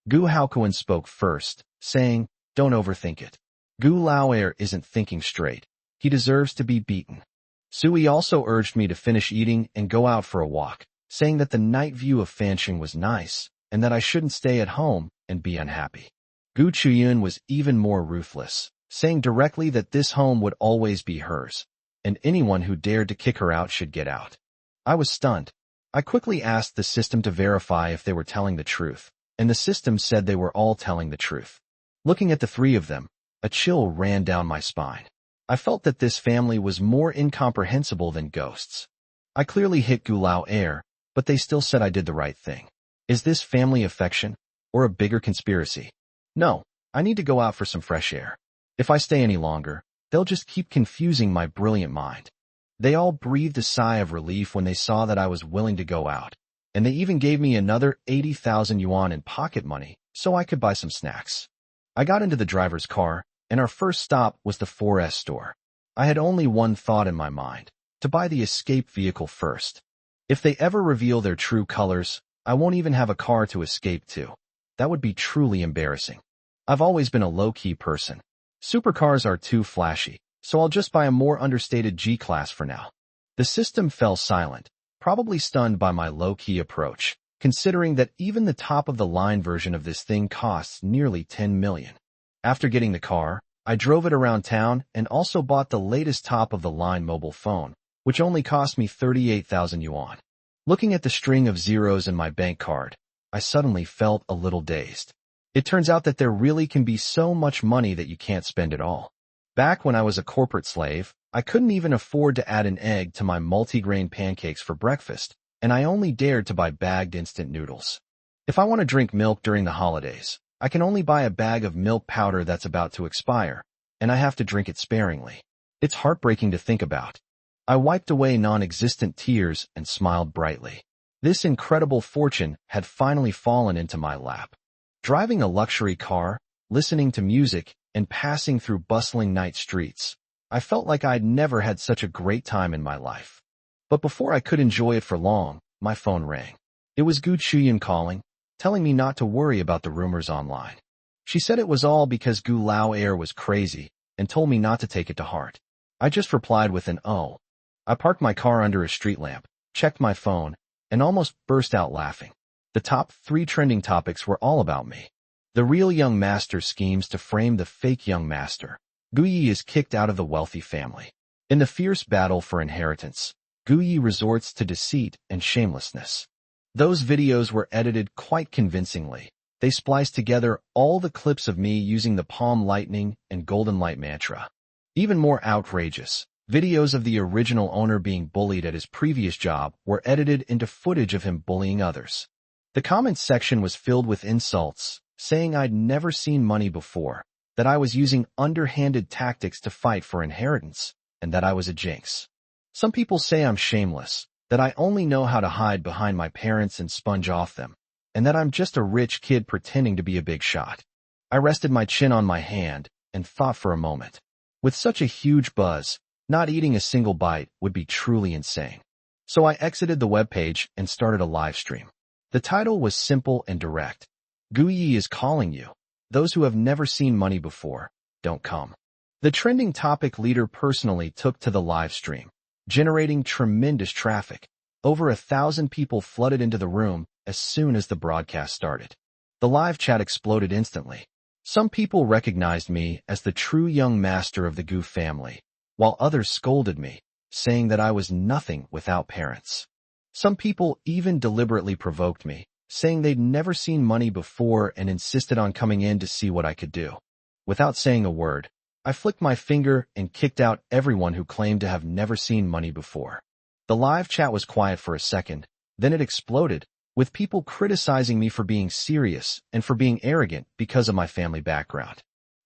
Gu Haokuan spoke first, saying, "Don't overthink it. Gu Laoer isn't thinking straight. He deserves to be beaten." Sui also urged me to finish eating and go out for a walk, saying that the night view of Fancheng was nice, and that I shouldn't stay at home and be unhappy. Gu Chuyun was even more ruthless, saying directly that this home would always be hers, and anyone who dared to kick her out should get out. I was stunned. I quickly asked the system to verify if they were telling the truth, and the system said they were all telling the truth. Looking at the three of them, a chill ran down my spine. I felt that this family was more incomprehensible than ghosts. I clearly hit Gu Laoer, but they still said I did the right thing. Is this family affection, or a bigger conspiracy? No, I need to go out for some fresh air. If I stay any longer, they'll just keep confusing my brilliant mind. They all breathed a sigh of relief when they saw that I was willing to go out, and they even gave me another 80,000 yuan in pocket money so I could buy some snacks. I got into the driver's car, and our first stop was the 4S store. I had only one thought in my mind, to buy the escape vehicle first. If they ever reveal their true colors, I won't even have a car to escape to. That would be truly embarrassing. I've always been a low-key person. Supercars are too flashy, so I'll just buy a more understated G-Class for now. The system fell silent, probably stunned by my low-key approach, considering that even the top-of-the-line version of this thing costs nearly 10 million. After getting the car, I drove it around town and also bought the latest top-of-the-line mobile phone, which only cost me 38,000 yuan. Looking at the string of zeros in my bank card, I suddenly felt a little dazed. It turns out that there really can be so much money that you can't spend it all. Back when I was a corporate slave, I couldn't even afford to add an egg to my multigrain pancakes for breakfast, and I only dared to buy bagged instant noodles. If I want to drink milk during the holidays, I can only buy a bag of milk powder that's about to expire, and I have to drink it sparingly. It's heartbreaking to think about. I wiped away non-existent tears and smiled brightly. This incredible fortune had finally fallen into my lap. Driving a luxury car, listening to music, and passing through bustling night streets, I felt like I'd never had such a great time in my life. But before I could enjoy it for long, my phone rang. It was Gu Chuyin calling, telling me not to worry about the rumors online. She said it was all because Gu Laoer was crazy and told me not to take it to heart. I just replied with an "oh." I parked my car under a street lamp, checked my phone, and almost burst out laughing. The top 3 trending topics were all about me. The real young master schemes to frame the fake young master. Gu Yi is kicked out of the wealthy family. In the fierce battle for inheritance, Gu Yi resorts to deceit and shamelessness. Those videos were edited quite convincingly. They spliced together all the clips of me using the Palm Lightning and Golden Light mantra. Even more outrageous, videos of the original owner being bullied at his previous job were edited into footage of him bullying others. The comments section was filled with insults, saying I'd never seen money before, that I was using underhanded tactics to fight for inheritance, and that I was a jinx. Some people say I'm shameless, that I only know how to hide behind my parents and sponge off them, and that I'm just a rich kid pretending to be a big shot. I rested my chin on my hand and thought for a moment. With such a huge buzz, not eating a single bite would be truly insane. So I exited the webpage and started a live stream. The title was simple and direct. Gu Yi is calling you. Those who have never seen money before, don't come. The trending topic leader personally took to the live stream, generating tremendous traffic. Over 1,000 people flooded into the room as soon as the broadcast started. The live chat exploded instantly. Some people recognized me as the true young master of the Gu family, while others scolded me, saying that I was nothing without parents. Some people even deliberately provoked me, saying they'd never seen money before and insisted on coming in to see what I could do. Without saying a word, I flicked my finger and kicked out everyone who claimed to have never seen money before. The live chat was quiet for a second, then it exploded, with people criticizing me for being serious and for being arrogant because of my family background.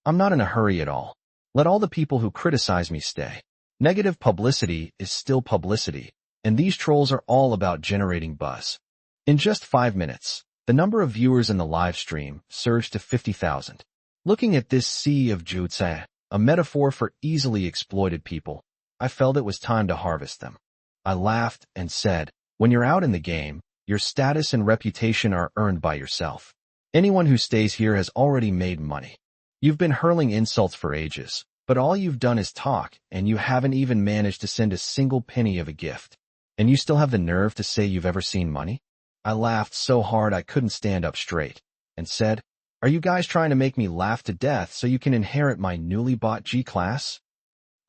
I'm not in a hurry at all. Let all the people who criticize me stay. Negative publicity is still publicity, and these trolls are all about generating buzz. In just 5 minutes, the number of viewers in the live stream surged to 50,000. Looking at this sea of jutsu, a metaphor for easily exploited people, I felt it was time to harvest them. I laughed and said, when you're out in the game, your status and reputation are earned by yourself. Anyone who stays here has already made money. You've been hurling insults for ages, but all you've done is talk, and you haven't even managed to send a single penny of a gift. And you still have the nerve to say you've ever seen money? I laughed so hard I couldn't stand up straight, and said, are you guys trying to make me laugh to death so you can inherit my newly bought G-Class?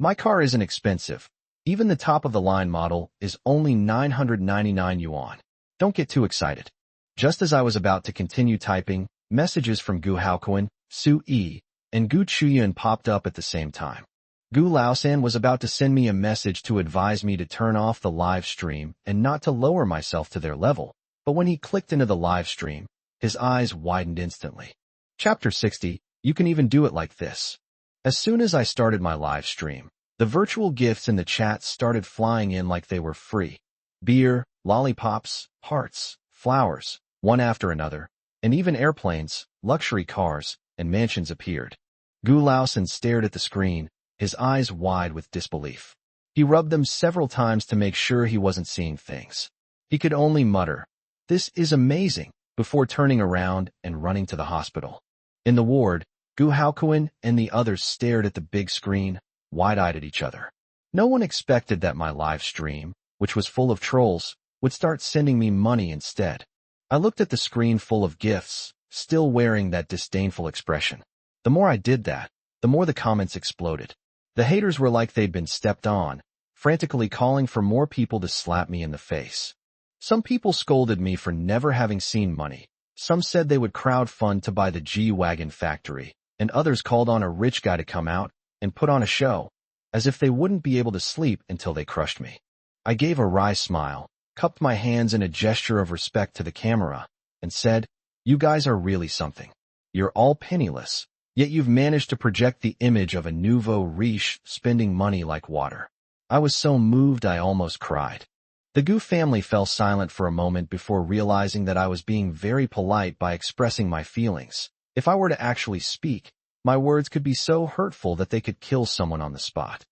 My car isn't expensive. Even the top-of-the-line model is only 999 yuan. Don't get too excited. Just as I was about to continue typing, messages from Gu Haokuan, Su Yi, and Gu Chuyun popped up at the same time. Gu Laosan was about to send me a message to advise me to turn off the live stream and not to lower myself to their level, but when he clicked into the live stream, his eyes widened instantly. Chapter 60, you can even do it like this. As soon as I started my live stream, the virtual gifts in the chat started flying in like they were free. Beer, lollipops, hearts, flowers, one after another, and even airplanes, luxury cars, and mansions appeared. Gu Laosan stared at the screen, his eyes wide with disbelief. He rubbed them several times to make sure he wasn't seeing things. He could only mutter, "This is amazing," before turning around and running to the hospital. In the ward, Gu Haokuan and the others stared at the big screen, wide-eyed at each other. No one expected that my live stream, which was full of trolls, would start sending me money instead. I looked at the screen full of gifts, still wearing that disdainful expression. The more I did that, the more the comments exploded. The haters were like they'd been stepped on, frantically calling for more people to slap me in the face. Some people scolded me for never having seen money. Some said they would crowdfund to buy the G-Wagon factory, and others called on a rich guy to come out and put on a show, as if they wouldn't be able to sleep until they crushed me. I gave a wry smile, cupped my hands in a gesture of respect to the camera, and said, you guys are really something. You're all penniless, yet you've managed to project the image of a nouveau riche spending money like water. I was so moved I almost cried. The Gu family fell silent for a moment before realizing that I was being very polite by expressing my feelings. If I were to actually speak, my words could be so hurtful that they could kill someone on the spot.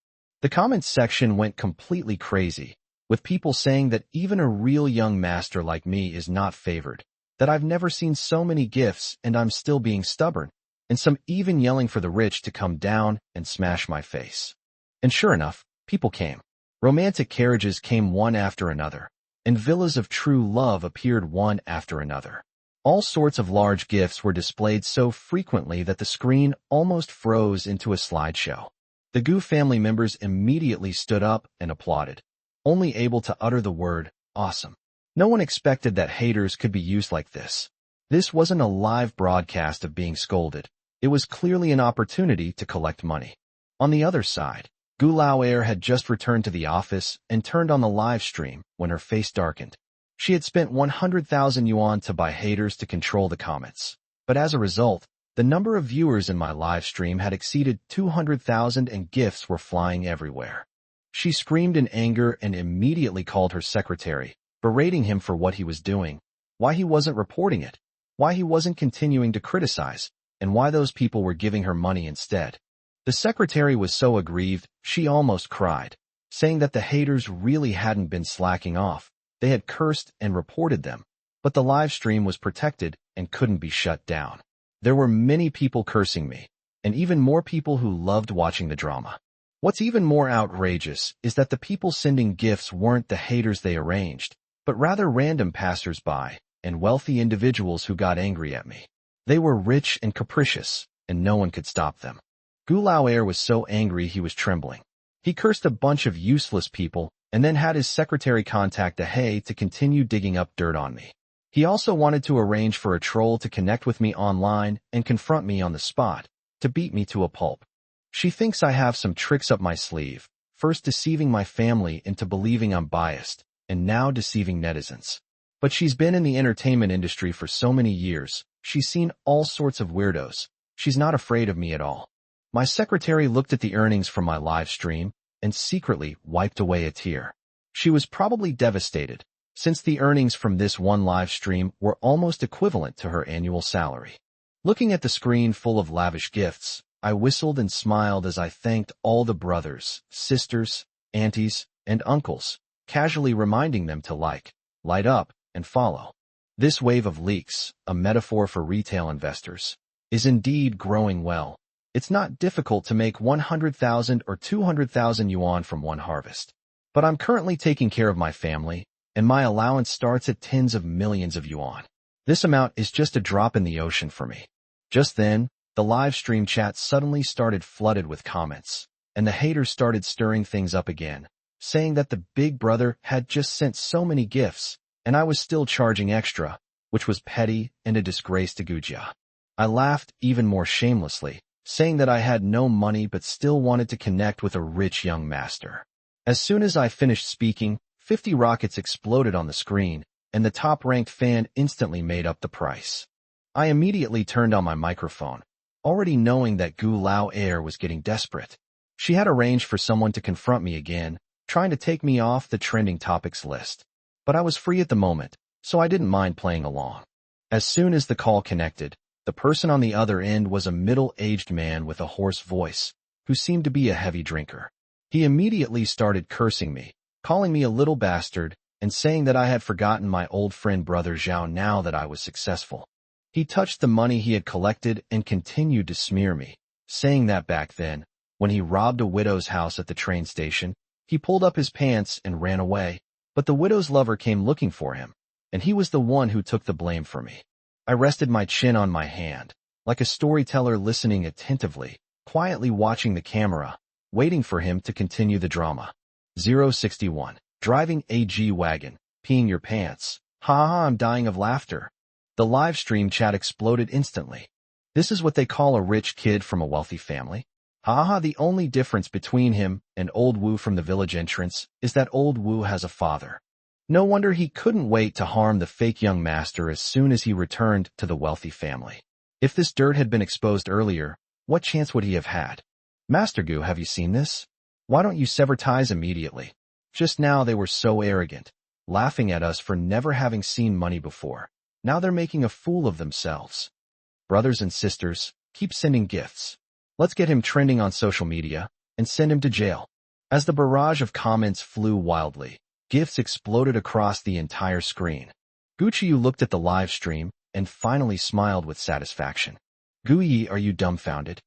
The comments section went completely crazy, with people saying that even a real young master like me is not favored, that I've never seen so many gifts and I'm still being stubborn, and some even yelling for the rich to come down and smash my face. And sure enough, people came. Romantic carriages came one after another, and villas of true love appeared one after another. All sorts of large gifts were displayed so frequently that the screen almost froze into a slideshow. The Gu family members immediately stood up and applauded, only able to utter the word, awesome. No one expected that haters could be used like this. This wasn't a live broadcast of being scolded. It was clearly an opportunity to collect money. On the other side, Gu Laoer had just returned to the office and turned on the live stream when her face darkened. She had spent 100,000 yuan to buy haters to control the comments. But as a result, the number of viewers in my live stream had exceeded 200,000 and gifts were flying everywhere. She screamed in anger and immediately called her secretary, berating him for what he was doing, why he wasn't reporting it, why he wasn't continuing to criticize, and why those people were giving her money instead. The secretary was so aggrieved, she almost cried, saying that the haters really hadn't been slacking off. They had cursed and reported them, but the live stream was protected and couldn't be shut down. There were many people cursing me, and even more people who loved watching the drama. What's even more outrageous is that the people sending gifts weren't the haters they arranged, but rather random passers-by and wealthy individuals who got angry at me. They were rich and capricious, and no one could stop them. Gu Laoer was so angry he was trembling. He cursed a bunch of useless people and then had his secretary contact a Hay to continue digging up dirt on me. He also wanted to arrange for a troll to connect with me online and confront me on the spot, to beat me to a pulp. She thinks I have some tricks up my sleeve, first deceiving my family into believing I'm biased, and now deceiving netizens. But she's been in the entertainment industry for so many years, she's seen all sorts of weirdos. She's not afraid of me at all. My secretary looked at the earnings from my live stream and secretly wiped away a tear. She was probably devastated, since the earnings from this one live stream were almost equivalent to her annual salary. Looking at the screen full of lavish gifts, I whistled and smiled as I thanked all the brothers, sisters, aunties, and uncles, casually reminding them to light up, and follow. This wave of leaks, a metaphor for retail investors, is indeed growing well. It's not difficult to make 100,000 or 200,000 yuan from one harvest. But I'm currently taking care of my family, and my allowance starts at tens of millions of yuan. This amount is just a drop in the ocean for me. Just then, the live stream chat suddenly started flooded with comments, and the haters started stirring things up again, saying that the big brother had just sent so many gifts, and I was still charging extra, which was petty and a disgrace to Gujia. I laughed even more shamelessly, saying that I had no money but still wanted to connect with a rich young master. As soon as I finished speaking, 50 rockets exploded on the screen, and the top-ranked fan instantly made up the price. I immediately turned on my microphone, already knowing that Gu Lao Air was getting desperate. She had arranged for someone to confront me again, trying to take me off the trending topics list. But I was free at the moment, so I didn't mind playing along. As soon as the call connected, the person on the other end was a middle-aged man with a hoarse voice, who seemed to be a heavy drinker. He immediately started cursing me, calling me a little bastard, and saying that I had forgotten my old friend brother Zhao now that I was successful. He touched the money he had collected and continued to smear me, saying that back then, when he robbed a widow's house at the train station, he pulled up his pants and ran away, but the widow's lover came looking for him, and he was the one who took the blame for me. I rested my chin on my hand, like a storyteller listening attentively, quietly watching the camera, waiting for him to continue the drama. 061. Driving a G-Wagon, peeing your pants. Ha, I'm dying of laughter. The live stream chat exploded instantly. This is what they call a rich kid from a wealthy family? Ha, the only difference between him and old Wu from the village entrance is that old Wu has a father. No wonder he couldn't wait to harm the fake young master as soon as he returned to the wealthy family. If this dirt had been exposed earlier, what chance would he have had? Master Gu, have you seen this? Why don't you sever ties immediately? Just now they were so arrogant, laughing at us for never having seen money before. Now they're making a fool of themselves. Brothers and sisters, keep sending gifts. Let's get him trending on social media and send him to jail. As the barrage of comments flew wildly, gifts exploded across the entire screen. Guqiyu looked at the live stream and finally smiled with satisfaction. Guyi, are you dumbfounded?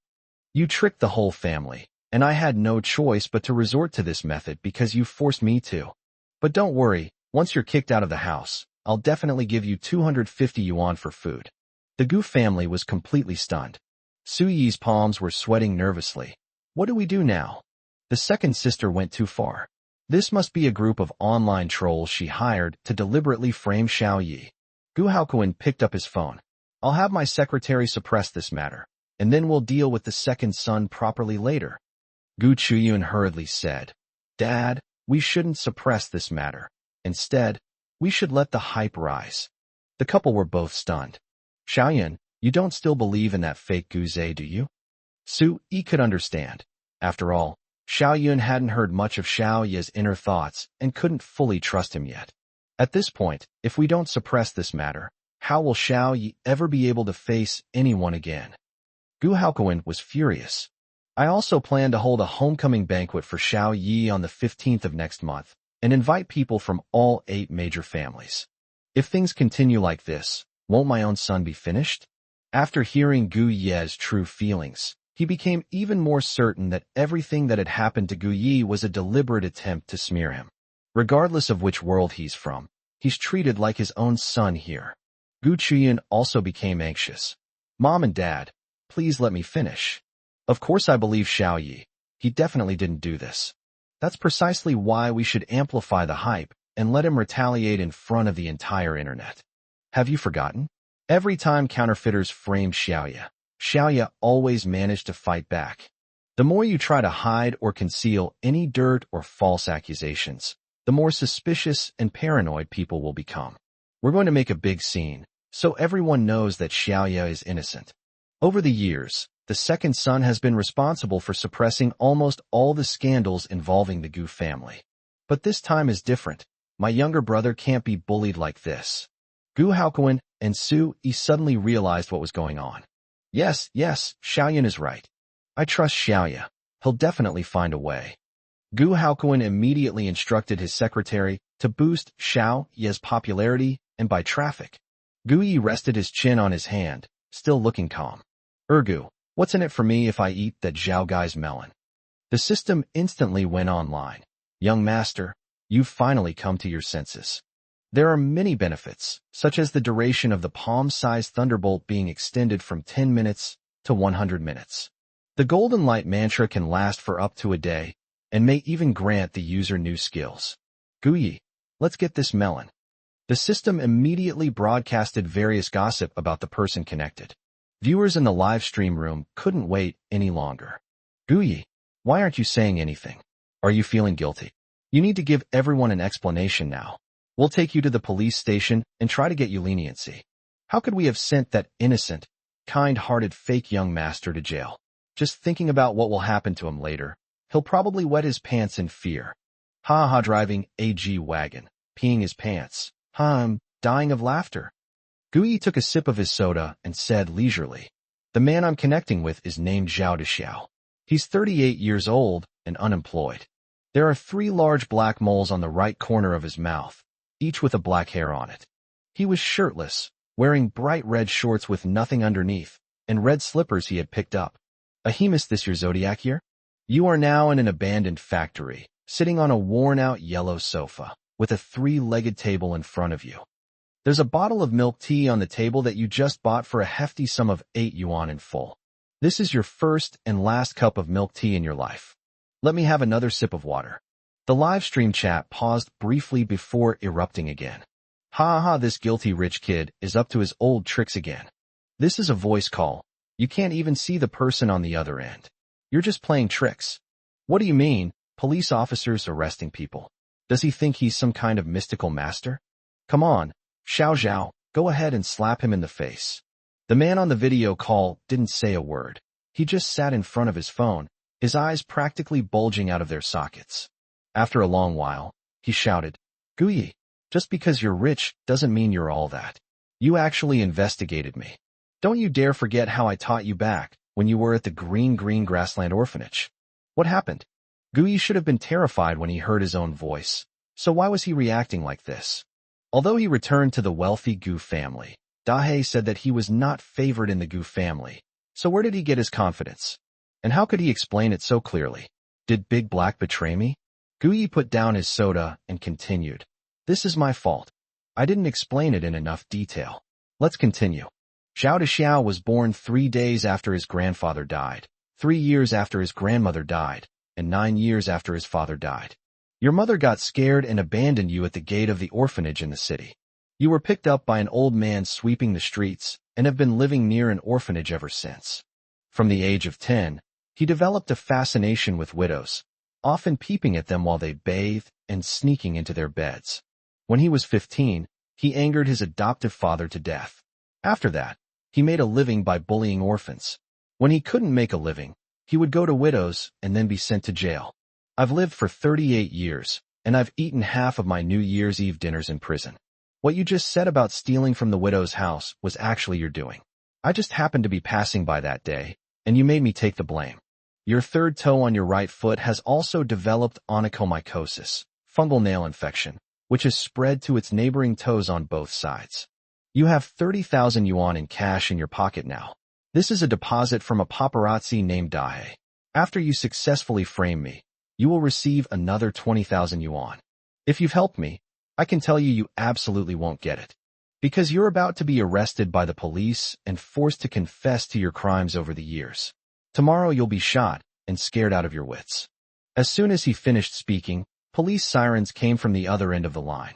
You tricked the whole family, and I had no choice but to resort to this method because you forced me to. But don't worry, once you're kicked out of the house, I'll definitely give you 250 yuan for food. The Gu family was completely stunned. Su Yi's palms were sweating nervously. What do we do now? The second sister went too far. This must be a group of online trolls she hired to deliberately frame Xiao Yi. Gu Haokuan picked up his phone. I'll have my secretary suppress this matter, and then we'll deal with the second son properly later. Gu Chuyun hurriedly said, Dad, we shouldn't suppress this matter. Instead, we should let the hype rise. The couple were both stunned. Xiaoyan, you don't still believe in that fake Guze, do you? Su Yi could understand. After all, Xiao Yun hadn't heard much of Xiao Ye's inner thoughts and couldn't fully trust him yet. At this point, if we don't suppress this matter, how will Xiao Yi ever be able to face anyone again? Gu Haokuan was furious. I also plan to hold a homecoming banquet for Xiao Yi on the 15th of next month and invite people from all 8 major families. If things continue like this, won't my own son be finished? After hearing Gu Ye's true feelings, he became even more certain that everything that had happened to Gu Yi was a deliberate attempt to smear him. Regardless of which world he's from, he's treated like his own son here. Gu Chuyun also became anxious. Mom and Dad, please let me finish. Of course I believe Xiao Yi. He definitely didn't do this. That's precisely why we should amplify the hype and let him retaliate in front of the entire internet. Have you forgotten? Every time counterfeiters framed Xiao Yi, Xiaoya always managed to fight back. The more you try to hide or conceal any dirt or false accusations, the more suspicious and paranoid people will become. We're going to make a big scene, so everyone knows that Xiaoya is innocent. Over the years, the second son has been responsible for suppressing almost all the scandals involving the Gu family. But this time is different. My younger brother can't be bullied like this. Gu Haokuan and Su Yi suddenly realized what was going on. Yes, Xiaoyan is right. I trust Xiaoya. He'll definitely find a way. Gu Haokuan immediately instructed his secretary to boost Xiao Ye's popularity and buy traffic. Gu Yi rested his chin on his hand, still looking calm. Ergu, what's in it for me if I eat that Zhao guy's melon? The system instantly went online. Young master, you've finally come to your senses. There are many benefits, such as the duration of the palm-sized thunderbolt being extended from 10 minutes to 100 minutes. The golden light mantra can last for up to a day, and may even grant the user new skills. Guyi, let's get this melon. The system immediately broadcasted various gossip about the person connected. Viewers in the live stream room couldn't wait any longer. Guyi, why aren't you saying anything? Are you feeling guilty? You need to give everyone an explanation now. We'll take you to the police station and try to get you leniency. How could we have sent that innocent, kind-hearted fake young master to jail? Just thinking about what will happen to him later, he'll probably wet his pants in fear. Ha, driving AG wagon, peeing his pants. I'm dying of laughter. Guyi took a sip of his soda and said leisurely, the man I'm connecting with is named Zhao Dexiao. He's 38 years old and unemployed. There are 3 large black moles on the right corner of his mouth, each with a black hair on it. He was shirtless, wearing bright red shorts with nothing underneath, and red slippers he had picked up. Ahemus, this your zodiac year? You are now in an abandoned factory, sitting on a worn-out yellow sofa, with a 3-legged table in front of you. There's a bottle of milk tea on the table that you just bought for a hefty sum of 8 yuan in full. This is your first and last cup of milk tea in your life. Let me have another sip of water. The live stream chat paused briefly before erupting again. Ha, this guilty rich kid is up to his old tricks again. This is a voice call. You can't even see the person on the other end. You're just playing tricks. What do you mean, police officers arresting people? Does he think he's some kind of mystical master? Come on, Xiao, go ahead and slap him in the face. The man on the video call didn't say a word. He just sat in front of his phone, his eyes practically bulging out of their sockets. After a long while, he shouted, Guyi, just because you're rich doesn't mean you're all that. You actually investigated me. Don't you dare forget how I taught you back when you were at the green grassland orphanage. What happened? Guyi should have been terrified when he heard his own voice, so why was he reacting like this? Although he returned to the wealthy Gu family, Dahei said that he was not favored in the Gu family, so where did he get his confidence? And how could he explain it so clearly? Did Big Black betray me? Guyi put down his soda and continued. This is my fault. I didn't explain it in enough detail. Let's continue. Zhao Dexiao was born 3 days after his grandfather died, 3 years after his grandmother died, and 9 years after his father died. Your mother got scared and abandoned you at the gate of the orphanage in the city. You were picked up by an old man sweeping the streets and have been living near an orphanage ever since. From the age of 10, he developed a fascination with widows, often peeping at them while they bathe and sneaking into their beds. When he was 15, he angered his adoptive father to death. After that, he made a living by bullying orphans. When he couldn't make a living, he would go to widows and then be sent to jail. I've lived for 38 years, and I've eaten half of my New Year's Eve dinners in prison. What you just said about stealing from the widow's house was actually your doing. I just happened to be passing by that day, and you made me take the blame. Your 3rd toe on your right foot has also developed onychomycosis, fungal nail infection, which has spread to its neighboring toes on both sides. You have 30,000 yuan in cash in your pocket now. This is a deposit from a paparazzi named Dahei. After you successfully frame me, you will receive another 20,000 yuan. If you've helped me, I can tell you absolutely won't get it. Because you're about to be arrested by the police and forced to confess to your crimes over the years. Tomorrow you'll be shot and scared out of your wits. As soon as he finished speaking, police sirens came from the other end of the line.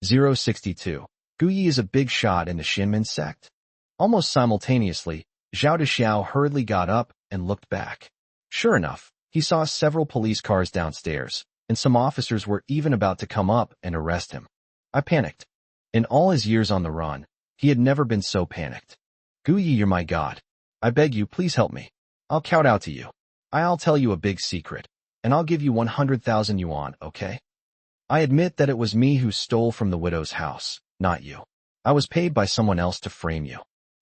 062. Guyi is a big shot in the Shinmin sect. Almost simultaneously, Zhao Dexiao hurriedly got up and looked back. Sure enough, he saw several police cars downstairs, and some officers were even about to come up and arrest him. I panicked. In all his years on the run, he had never been so panicked. Gu Yi, you're my god. I beg you, please help me. I'll kowtow to you. I'll tell you a big secret, and I'll give you 100,000 yuan, okay? I admit that it was me who stole from the widow's house, not you. I was paid by someone else to frame you.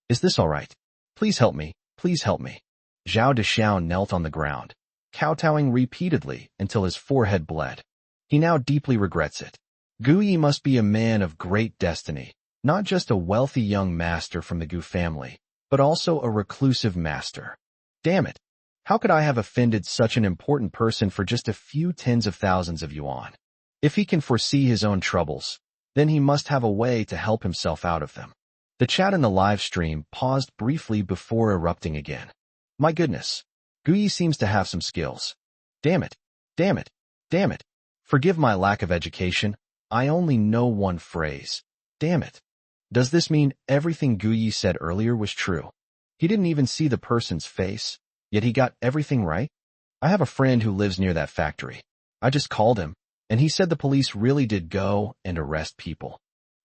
Is this all right? Please help me, please help me. Zhao Dexiao knelt on the ground, kowtowing repeatedly until his forehead bled. He now deeply regrets it. Gu Yi must be a man of great destiny, not just a wealthy young master from the Gu family, but also a reclusive master. Damn it! How could I have offended such an important person for just a few tens of thousands of yuan? If he can foresee his own troubles, then he must have a way to help himself out of them. The chat in the live stream paused briefly before erupting again. My goodness, Gu Yi seems to have some skills. Damn it, damn it, damn it. Forgive my lack of education, I only know one phrase. Damn it. Does this mean everything Gu Yi said earlier was true? He didn't even see the person's face, yet he got everything right? I have a friend who lives near that factory. I just called him, and he said the police really did go and arrest people.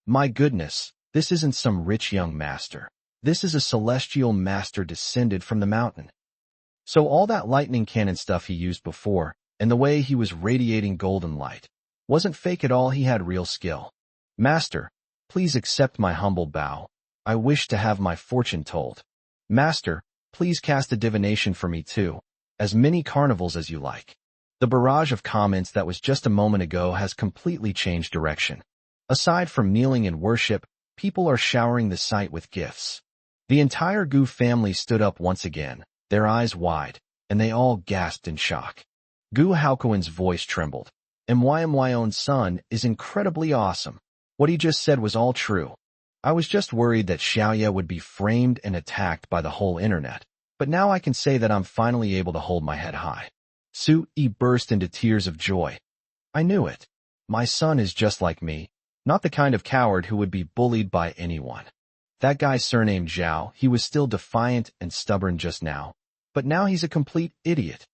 My goodness, this isn't some rich young master. This is a celestial master descended from the mountain. So all that lightning cannon stuff he used before, and the way he was radiating golden light, wasn't fake at all. He had real skill. Master, please accept my humble bow. I wish to have my fortune told. Master, please cast a divination for me too. As many carnivals as you like. The barrage of comments that was just a moment ago has completely changed direction. Aside from kneeling in worship, people are showering the site with gifts. The entire Gu family stood up once again, their eyes wide, and they all gasped in shock. Gu Haokuan's voice trembled. My own son is incredibly awesome. What he just said was all true. I was just worried that Xiaoye would be framed and attacked by the whole internet, but now I can say that I'm finally able to hold my head high. Su Yi burst into tears of joy. I knew it. My son is just like me, not the kind of coward who would be bullied by anyone. That guy surnamed Zhao, he was still defiant and stubborn just now, but now he's a complete idiot.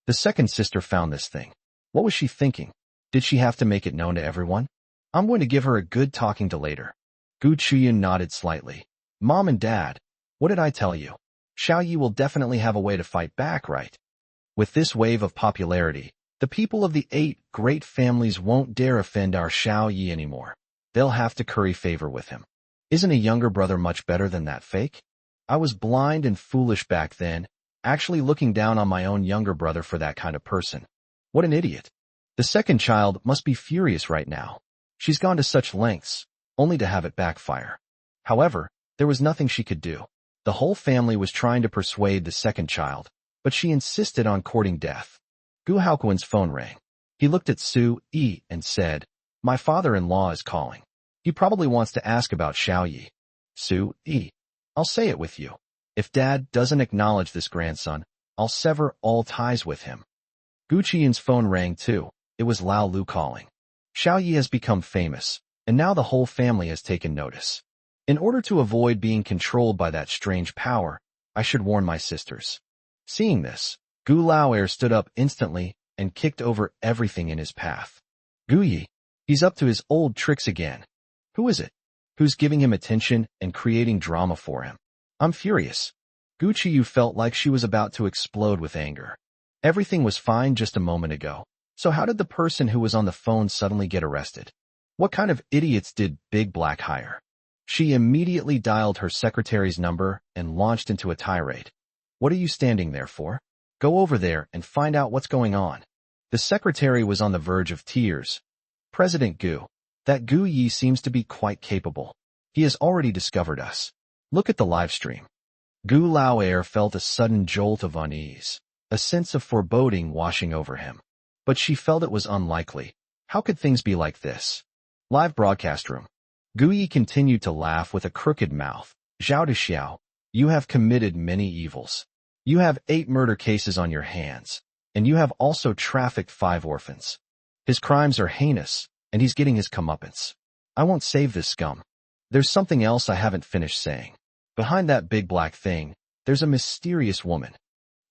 The second sister found this thing. What was she thinking? Did she have to make it known to everyone? I'm going to give her a good talking to later. Gu Chuyun nodded slightly. Mom and Dad, what did I tell you? Xiao Yi will definitely have a way to fight back, right? With this wave of popularity, the people of the 8 great families won't dare offend our Xiao Yi anymore. They'll have to curry favor with him. Isn't a younger brother much better than that fake? I was blind and foolish back then, actually looking down on my own younger brother for that kind of person. What an idiot. The second child must be furious right now. She's gone to such lengths, only to have it backfire. However, there was nothing she could do. The whole family was trying to persuade the second child, but she insisted on courting death. Gu Haokuan's phone rang. He looked at Su Yi and said, My father-in-law is calling. He probably wants to ask about Xiao Yi. Su Yi, I'll say it with you. If Dad doesn't acknowledge this grandson, I'll sever all ties with him. Gu Qian's phone rang too. It was Lao Lu calling. Xiao Yi has become famous, and now the whole family has taken notice. In order to avoid being controlled by that strange power, I should warn my sisters. Seeing this, Gu Laoer stood up instantly and kicked over everything in his path. Gu Yi, he's up to his old tricks again. Who is it? Who's giving him attention and creating drama for him? I'm furious. Gu Qiyu felt like she was about to explode with anger. Everything was fine just a moment ago. So how did the person who was on the phone suddenly get arrested? What kind of idiots did Big Black hire? She immediately dialed her secretary's number and launched into a tirade. What are you standing there for? Go over there and find out what's going on. The secretary was on the verge of tears. President Gu, that Gu Yi seems to be quite capable. He has already discovered us. Look at the live stream. Gu Laoer felt a sudden jolt of unease, a sense of foreboding washing over him. But she felt it was unlikely. How could things be like this? Live broadcast room. Gu Yi continued to laugh with a crooked mouth. Zhao Dexiao, you have committed many evils. You have 8 murder cases on your hands, and you have also trafficked 5 orphans. His crimes are heinous, and he's getting his comeuppance. I won't save this scum. There's something else I haven't finished saying. Behind that big black thing, There's a mysterious woman.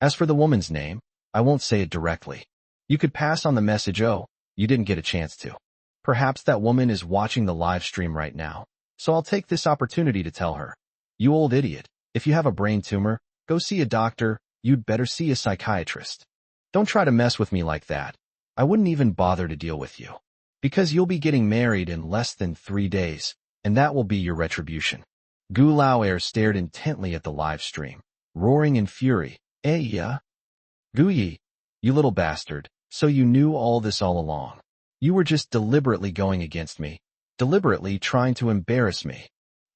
As for the woman's name, I won't say it directly. You could pass on the message. Oh, you didn't get a chance to. Perhaps that woman is watching the live stream right now, so I'll take this opportunity to tell her. You old idiot, if you have a brain tumor, go see a doctor. You'd better see a psychiatrist. Don't try to mess with me like that. I wouldn't even bother to deal with you. Because you'll be getting married in less than 3 days, and that will be your retribution. Gu Laoer stared intently at the live stream, roaring in fury. Eh, yeah? Gu Yi, you little bastard, so you knew all this all along. You were just deliberately going against me, deliberately trying to embarrass me.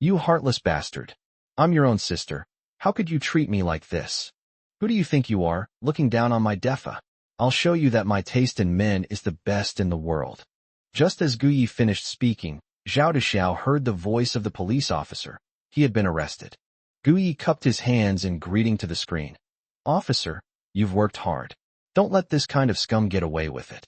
You heartless bastard. I'm your own sister. How could you treat me like this? Who do you think you are, looking down on my defa? I'll show you that my taste in men is the best in the world. Just as Gu Yi finished speaking, Zhao Dexiao heard the voice of the police officer. He had been arrested. Gu Yi cupped his hands in greeting to the screen. Officer, you've worked hard. Don't let this kind of scum get away with it.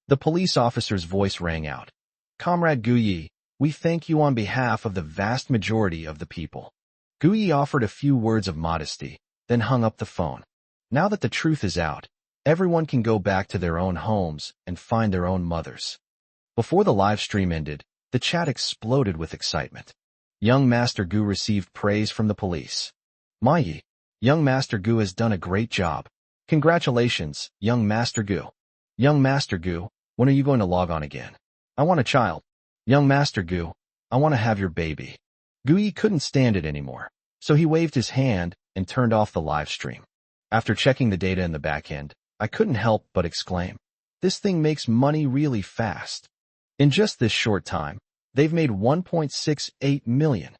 The police officer's voice rang out. Comrade Gu Yi, we thank you on behalf of the vast majority of the people. Gu Yi offered a few words of modesty, then hung up the phone. Now that the truth is out, everyone can go back to their own homes and find their own mothers. Before the live stream ended, the chat exploded with excitement. Young Master Gu received praise from the police. Mai, young Master Gu has done a great job. Congratulations, young Master Gu. Young Master Gu, when are you going to log on again? I want a child. Young Master Gu, I want to have your baby. Gu Yi couldn't stand it anymore, so he waved his hand and turned off the live stream. After checking the data in the back end, I couldn't help but exclaim, this thing makes money really fast. In just this short time, they've made 1.68 million.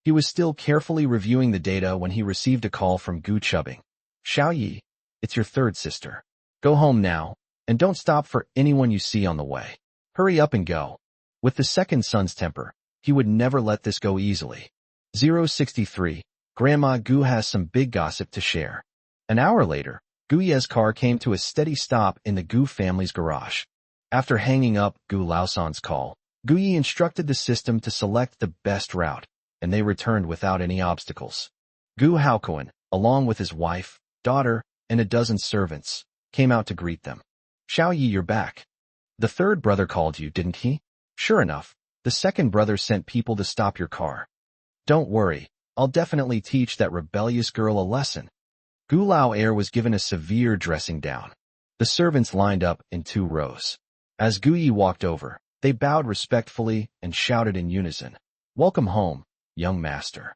He was still carefully reviewing the data when he received a call from Gu Chubbing. Xiao Yi, it's your third sister. Go home now, and don't stop for anyone you see on the way. Hurry up and go. With the second son's temper, he would never let this go easily. 063, Grandma Gu has some big gossip to share. An hour later, Gu Ye's car came to a steady stop in the Gu family's garage. After hanging up Gu Laosan's call, Gu Yi instructed the system to select the best route, and they returned without any obstacles. Gu Haokuan, along with his wife, daughter, and a dozen servants, came out to greet them. Xiao Yi, you're back. The third brother called you, didn't he? Sure enough, the second brother sent people to stop your car. Don't worry, I'll definitely teach that rebellious girl a lesson. Gu Laoer was given a severe dressing down. The servants lined up in 2 rows. As Gu Yi walked over, they bowed respectfully and shouted in unison, Welcome home, young master.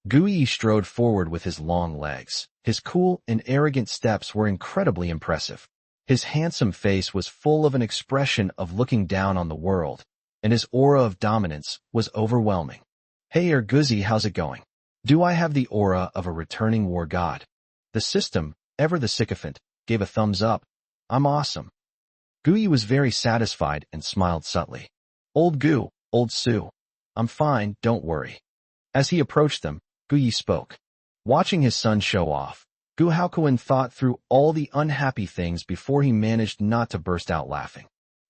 Gu Yi strode forward with his long legs. His cool and arrogant steps were incredibly impressive. His handsome face was full of an expression of looking down on the world, and his aura of dominance was overwhelming. Hey Guzi, how's it going? Do I have the aura of a returning war god? The system, ever the sycophant, gave a thumbs up. I'm awesome. Gu Yi was very satisfied and smiled subtly. Old Gu, old Su. I'm fine, don't worry. As he approached them, Gu Yi spoke. Watching his son show off, Gu Haokuan thought through all the unhappy things before he managed not to burst out laughing.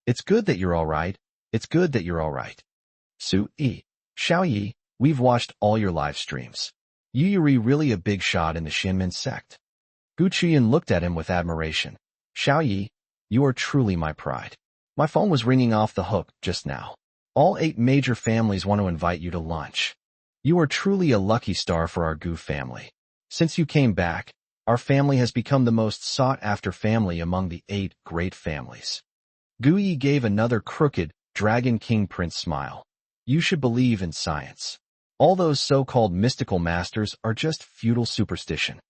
It's good that you're all right. It's good that you're all right. Su Yi, Xiao Yi, we've watched all your live streams. Yuri really a big shot in the Xinmen sect. Gu Qian looked at him with admiration. Xiao Yi, you are truly my pride. My phone was ringing off the hook just now. All 8 major families want to invite you to lunch. You are truly a lucky star for our Gu family. Since you came back, our family has become the most sought-after family among the 8 great families. Gu Yi gave another crooked, Dragon King Prince smile. You should believe in science. All those so-called mystical masters are just feudal superstition.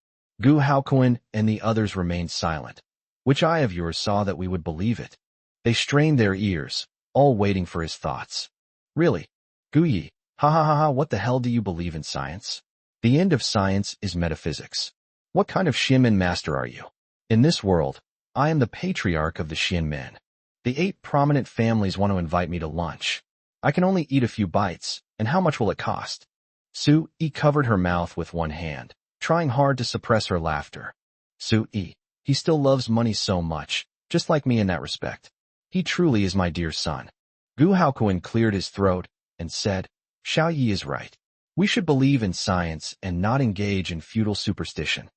Gu Haokuan and the others remained silent. Which eye of yours saw that we would believe it? They strained their ears, all waiting for his thoughts. Really? Gu Yi, ha ha ha ha, what the hell do you believe in science? The end of science is metaphysics. What kind of Xinmen master are you? In this world, I am the patriarch of the Xinmen. The 8 prominent families want to invite me to lunch. I can only eat a few bites, and how much will it cost? Su Yi covered her mouth with one hand, trying hard to suppress her laughter. Su Yi, he still loves money so much, just like me in that respect. He truly is my dear son. Gu Haokuan cleared his throat and said, Xiao Yi is right. We should believe in science and not engage in feudal superstition.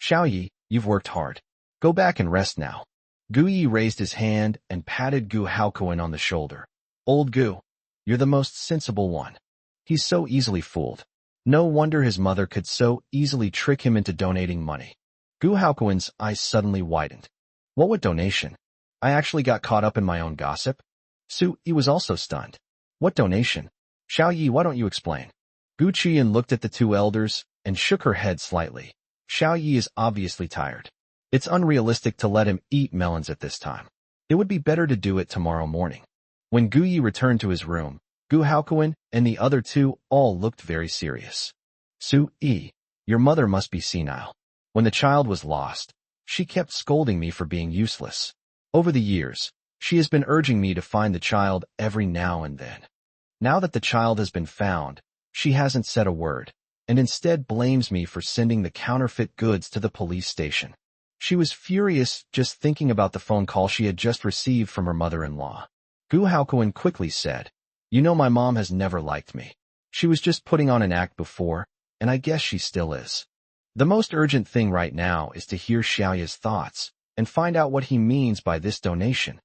Xiaoyi, you've worked hard. Go back and rest now. Gu Yi raised his hand and patted Gu Haokuin on the shoulder. Old Gu, you're the most sensible one. He's so easily fooled. No wonder his mother could so easily trick him into donating money. Gu Haokuin's eyes suddenly widened. What donation? I actually got caught up in my own gossip? Su Yi was also stunned. What donation? Xiaoyi, why don't you explain? Gu Qian looked at the two elders and shook her head slightly. Xiaoyi is obviously tired. It's unrealistic to let him eat melons at this time. It would be better to do it tomorrow morning. When Gu Yi returned to his room, Gu Haokuin and the other two all looked very serious. Su Yi, your mother must be senile. When the child was lost, she kept scolding me for being useless. Over the years, she has been urging me to find the child every now and then. Now that the child has been found, she hasn't said a word, and instead blames me for sending the counterfeit goods to the police station. She was furious just thinking about the phone call she had just received from her mother-in-law. Gu Haokuin quickly said, You know my mom has never liked me. She was just putting on an act before, and I guess she still is. The most urgent thing right now is to hear Xiaoya's thoughts and find out what he means by this donation.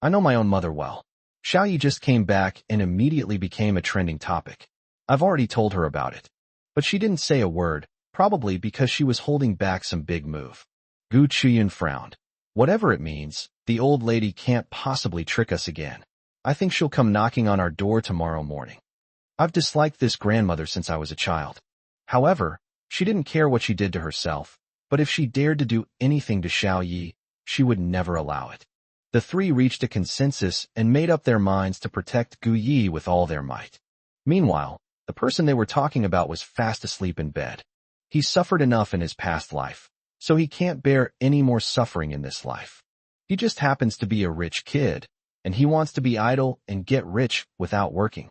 I know my own mother well. Xiaoyi just came back and immediately became a trending topic. I've already told her about it. But she didn't say a word, probably because she was holding back some big move. Gu Qian frowned. Whatever it means, the old lady can't possibly trick us again. I think she'll come knocking on our door tomorrow morning. I've disliked this grandmother since I was a child. However, she didn't care what she did to herself, but if she dared to do anything to Xiaoyi, she would never allow it. The three reached a consensus and made up their minds to protect Gu Yi with all their might. Meanwhile, the person they were talking about was fast asleep in bed. He suffered enough in his past life, so he can't bear any more suffering in this life. He just happens to be a rich kid, and he wants to be idle and get rich without working.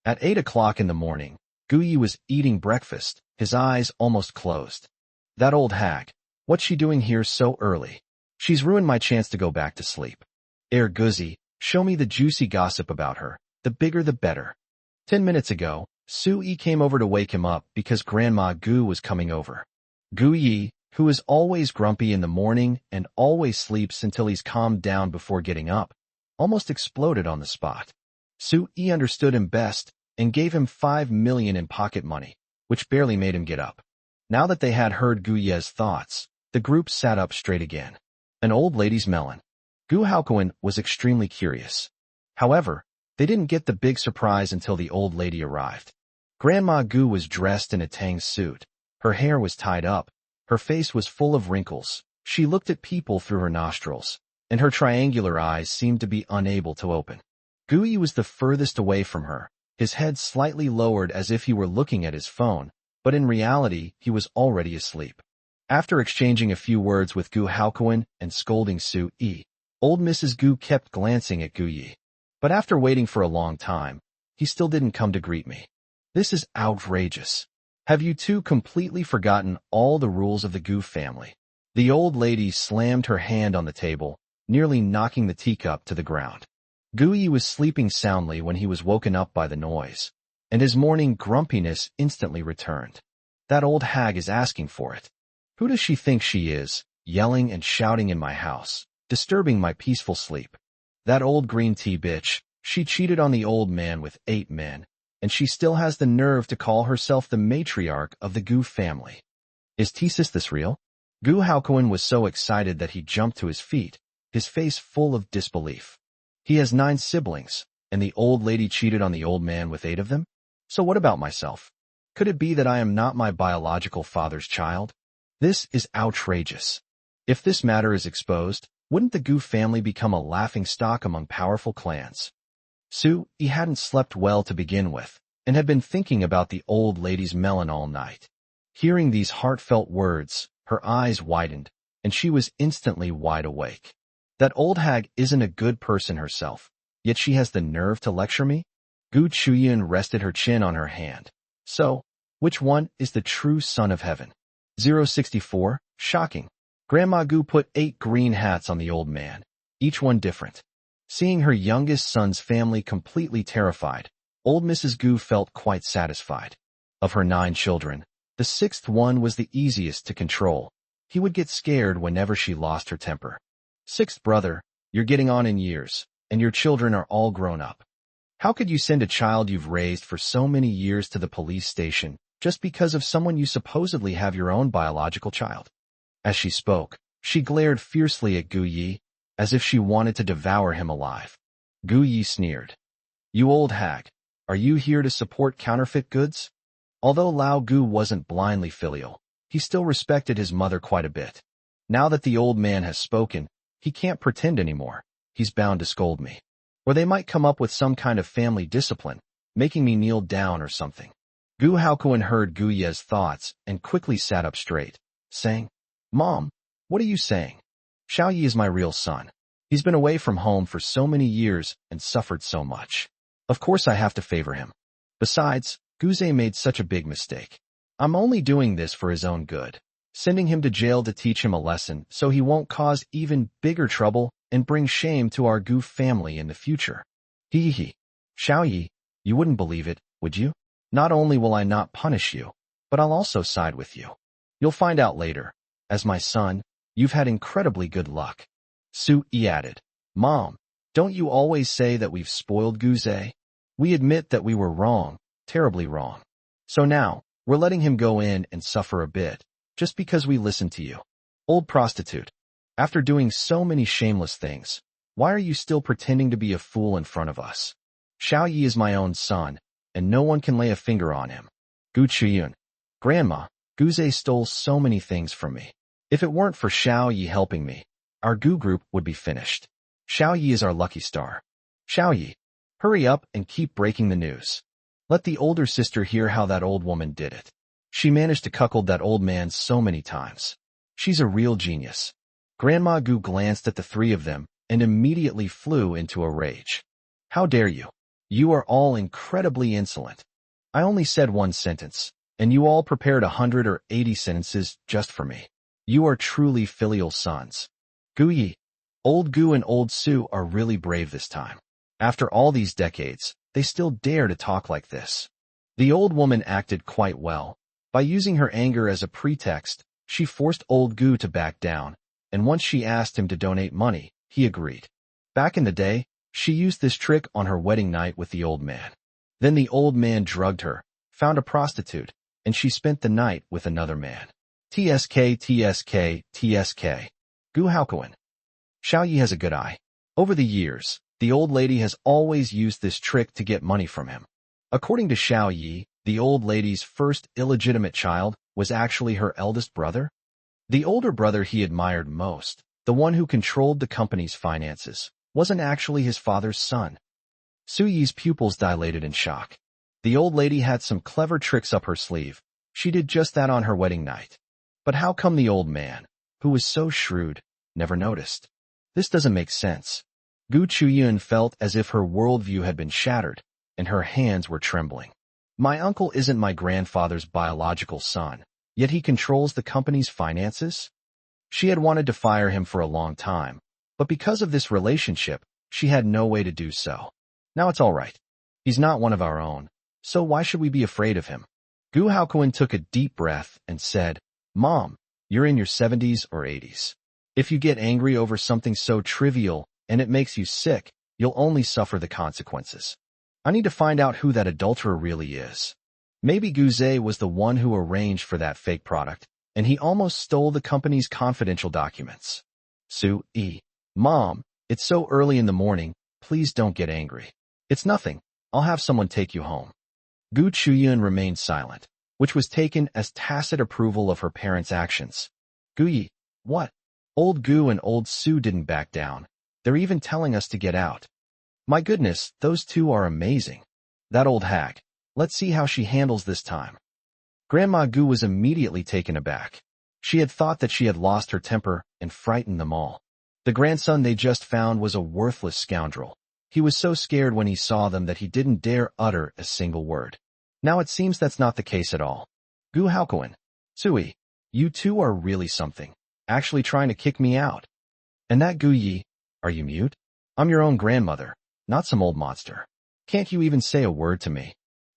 At 8 o'clock in the morning, Gu Yi was eating breakfast, his eyes almost closed. That old hag, what's she doing here so early? She's ruined my chance to go back to sleep. Guzi, show me the juicy gossip about her, the bigger the better. 10 minutes ago, Su Yi came over to wake him up because Grandma Gu was coming over. Gu Yi, who is always grumpy in the morning and always sleeps until he's calmed down before getting up, almost exploded on the spot. Su Yi understood him best and gave him 5 million in pocket money, which barely made him get up. Now that they had heard Gu Ye's thoughts, the group sat up straight again. An old lady's melon. Gu Haokuin was extremely curious. However, they didn't get the big surprise until the old lady arrived. Grandma Gu was dressed in a tang suit. Her hair was tied up. Her face was full of wrinkles. She looked at people through her nostrils, and her triangular eyes seemed to be unable to open. Gu Yi was the furthest away from her, his head slightly lowered as if he were looking at his phone, but in reality he was already asleep. After exchanging a few words with Gu Haokuin and scolding Su Yi, old Mrs. Gu kept glancing at Gu Yi. But after waiting for a long time, he still didn't come to greet me. This is outrageous. Have you two completely forgotten all the rules of the Gu family? The old lady slammed her hand on the table, nearly knocking the teacup to the ground. Gu Yi was sleeping soundly when he was woken up by the noise, and his morning grumpiness instantly returned. That old hag is asking for it. Who does she think she is, yelling and shouting in my house, disturbing my peaceful sleep? That old green tea bitch, she cheated on the old man with 8 men, and she still has the nerve to call herself the matriarch of the Gu family. Is thesis this real? Gu Haokuin was so excited that he jumped to his feet, his face full of disbelief. He has 9 siblings, and the old lady cheated on the old man with 8 of them? So what about myself? Could it be that I am not my biological father's child? This is outrageous. If this matter is exposed, wouldn't the Gu family become a laughingstock among powerful clans? Su Yi hadn't slept well to begin with, and had been thinking about the old lady's melon all night. Hearing these heartfelt words, her eyes widened, and she was instantly wide awake. That old hag isn't a good person herself, yet she has the nerve to lecture me? Gu Chuyin rested her chin on her hand. So, which one is the true son of heaven? 064, shocking. Grandma Gu put 8 green hats on the old man, each one different. Seeing her youngest son's family completely terrified, old Mrs. Gu felt quite satisfied. Of her 9 children, the 6th one was the easiest to control. He would get scared whenever she lost her temper. 6th brother, you're getting on in years, and your children are all grown up. How could you send a child you've raised for so many years to the police station just because of someone you supposedly have your own biological child? As she spoke, she glared fiercely at Gu Yi, as if she wanted to devour him alive. Gu Yi sneered. You old hag, are you here to support counterfeit goods? Although Lao Gu wasn't blindly filial, he still respected his mother quite a bit. Now that the old man has spoken, he can't pretend anymore. He's bound to scold me. Or they might come up with some kind of family discipline, making me kneel down or something. Gu Haokuan heard Gu Ye's thoughts and quickly sat up straight, saying, Mom, what are you saying? Xiao Yi is my real son. He's been away from home for so many years and suffered so much. Of course I have to favor him. Besides, Guze made such a big mistake. I'm only doing this for his own good, sending him to jail to teach him a lesson so he won't cause even bigger trouble and bring shame to our Gu family in the future. Hee hee. Xiao Yi, you wouldn't believe it, would you? Not only will I not punish you, but I'll also side with you. You'll find out later. As my son, you've had incredibly good luck. Su Yi added, Mom, don't you always say that we've spoiled Guze? We admit that we were wrong, terribly wrong. So now, we're letting him go in and suffer a bit, just because we listened to you. Old prostitute. After doing so many shameless things, why are you still pretending to be a fool in front of us? Xiao Yi is my own son, and no one can lay a finger on him. Gu Chuyun. Grandma, Guze stole so many things from me. If it weren't for Xiao Yi helping me, our Gu group would be finished. Xiao Yi is our lucky star. Xiao Yi, hurry up and keep breaking the news. Let the older sister hear how that old woman did it. She managed to cuckold that old man so many times. She's a real genius. Grandma Gu glanced at the 3 of them and immediately flew into a rage. How dare you? You are all incredibly insolent. I only said 1 sentence, and you all prepared 100 or 80 sentences just for me. You are truly filial sons. Gu Yi, old Gu and old Su are really brave this time. After all these decades, they still dare to talk like this. The old woman acted quite well. By using her anger as a pretext, she forced old Gu to back down, and once she asked him to donate money, he agreed. Back in the day, she used this trick on her wedding night with the old man. Then the old man drugged her, found a prostitute, and she spent the night with another man. TSK. Gu Haokuan. Xiao Yi has a good eye. Over the years, the old lady has always used this trick to get money from him. According to Xiao Yi, the old lady's first illegitimate child was actually her eldest brother. The older brother he admired most, the one who controlled the company's finances, wasn't actually his father's son. Su Yi's pupils dilated in shock. The old lady had some clever tricks up her sleeve. She did just that on her wedding night. But how come the old man, who was so shrewd, never noticed? This doesn't make sense. Gu Chuyun felt as if her worldview had been shattered, and her hands were trembling. My uncle isn't my grandfather's biological son, yet he controls the company's finances? She had wanted to fire him for a long time, but because of this relationship, she had no way to do so. Now it's all right. He's not one of our own, so why should we be afraid of him? Gu Haokuan took a deep breath and said, Mom, you're in your 70s or 80s. If you get angry over something so trivial and it makes you sick, you'll only suffer the consequences. I need to find out who that adulterer really is. Maybe Guze was the one who arranged for that fake product, and he almost stole the company's confidential documents. Su Yi. Mom, it's so early in the morning, please don't get angry. It's nothing. I'll have someone take you home. Gu Chuyun remained silent, which was taken as tacit approval of her parents' actions. Gu Yi. What? Old Gu and old Su didn't back down. They're even telling us to get out. My goodness, those 2 are amazing. That old hag. Let's see how she handles this time. Grandma Gu was immediately taken aback. She had thought that she had lost her temper and frightened them all. The grandson they just found was a worthless scoundrel. He was so scared when he saw them that he didn't dare utter a single word. Now it seems that's not the case at all. Gu Haokuan. Sui, you 2 are really something. Actually trying to kick me out. And that Gu Yi, are you mute? I'm your own grandmother, not some old monster. Can't you even say a word to me?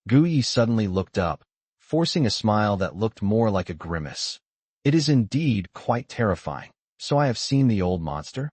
Gu Yi suddenly looked up, forcing a smile that looked more like a grimace. It is indeed quite terrifying. So I have seen the old monster?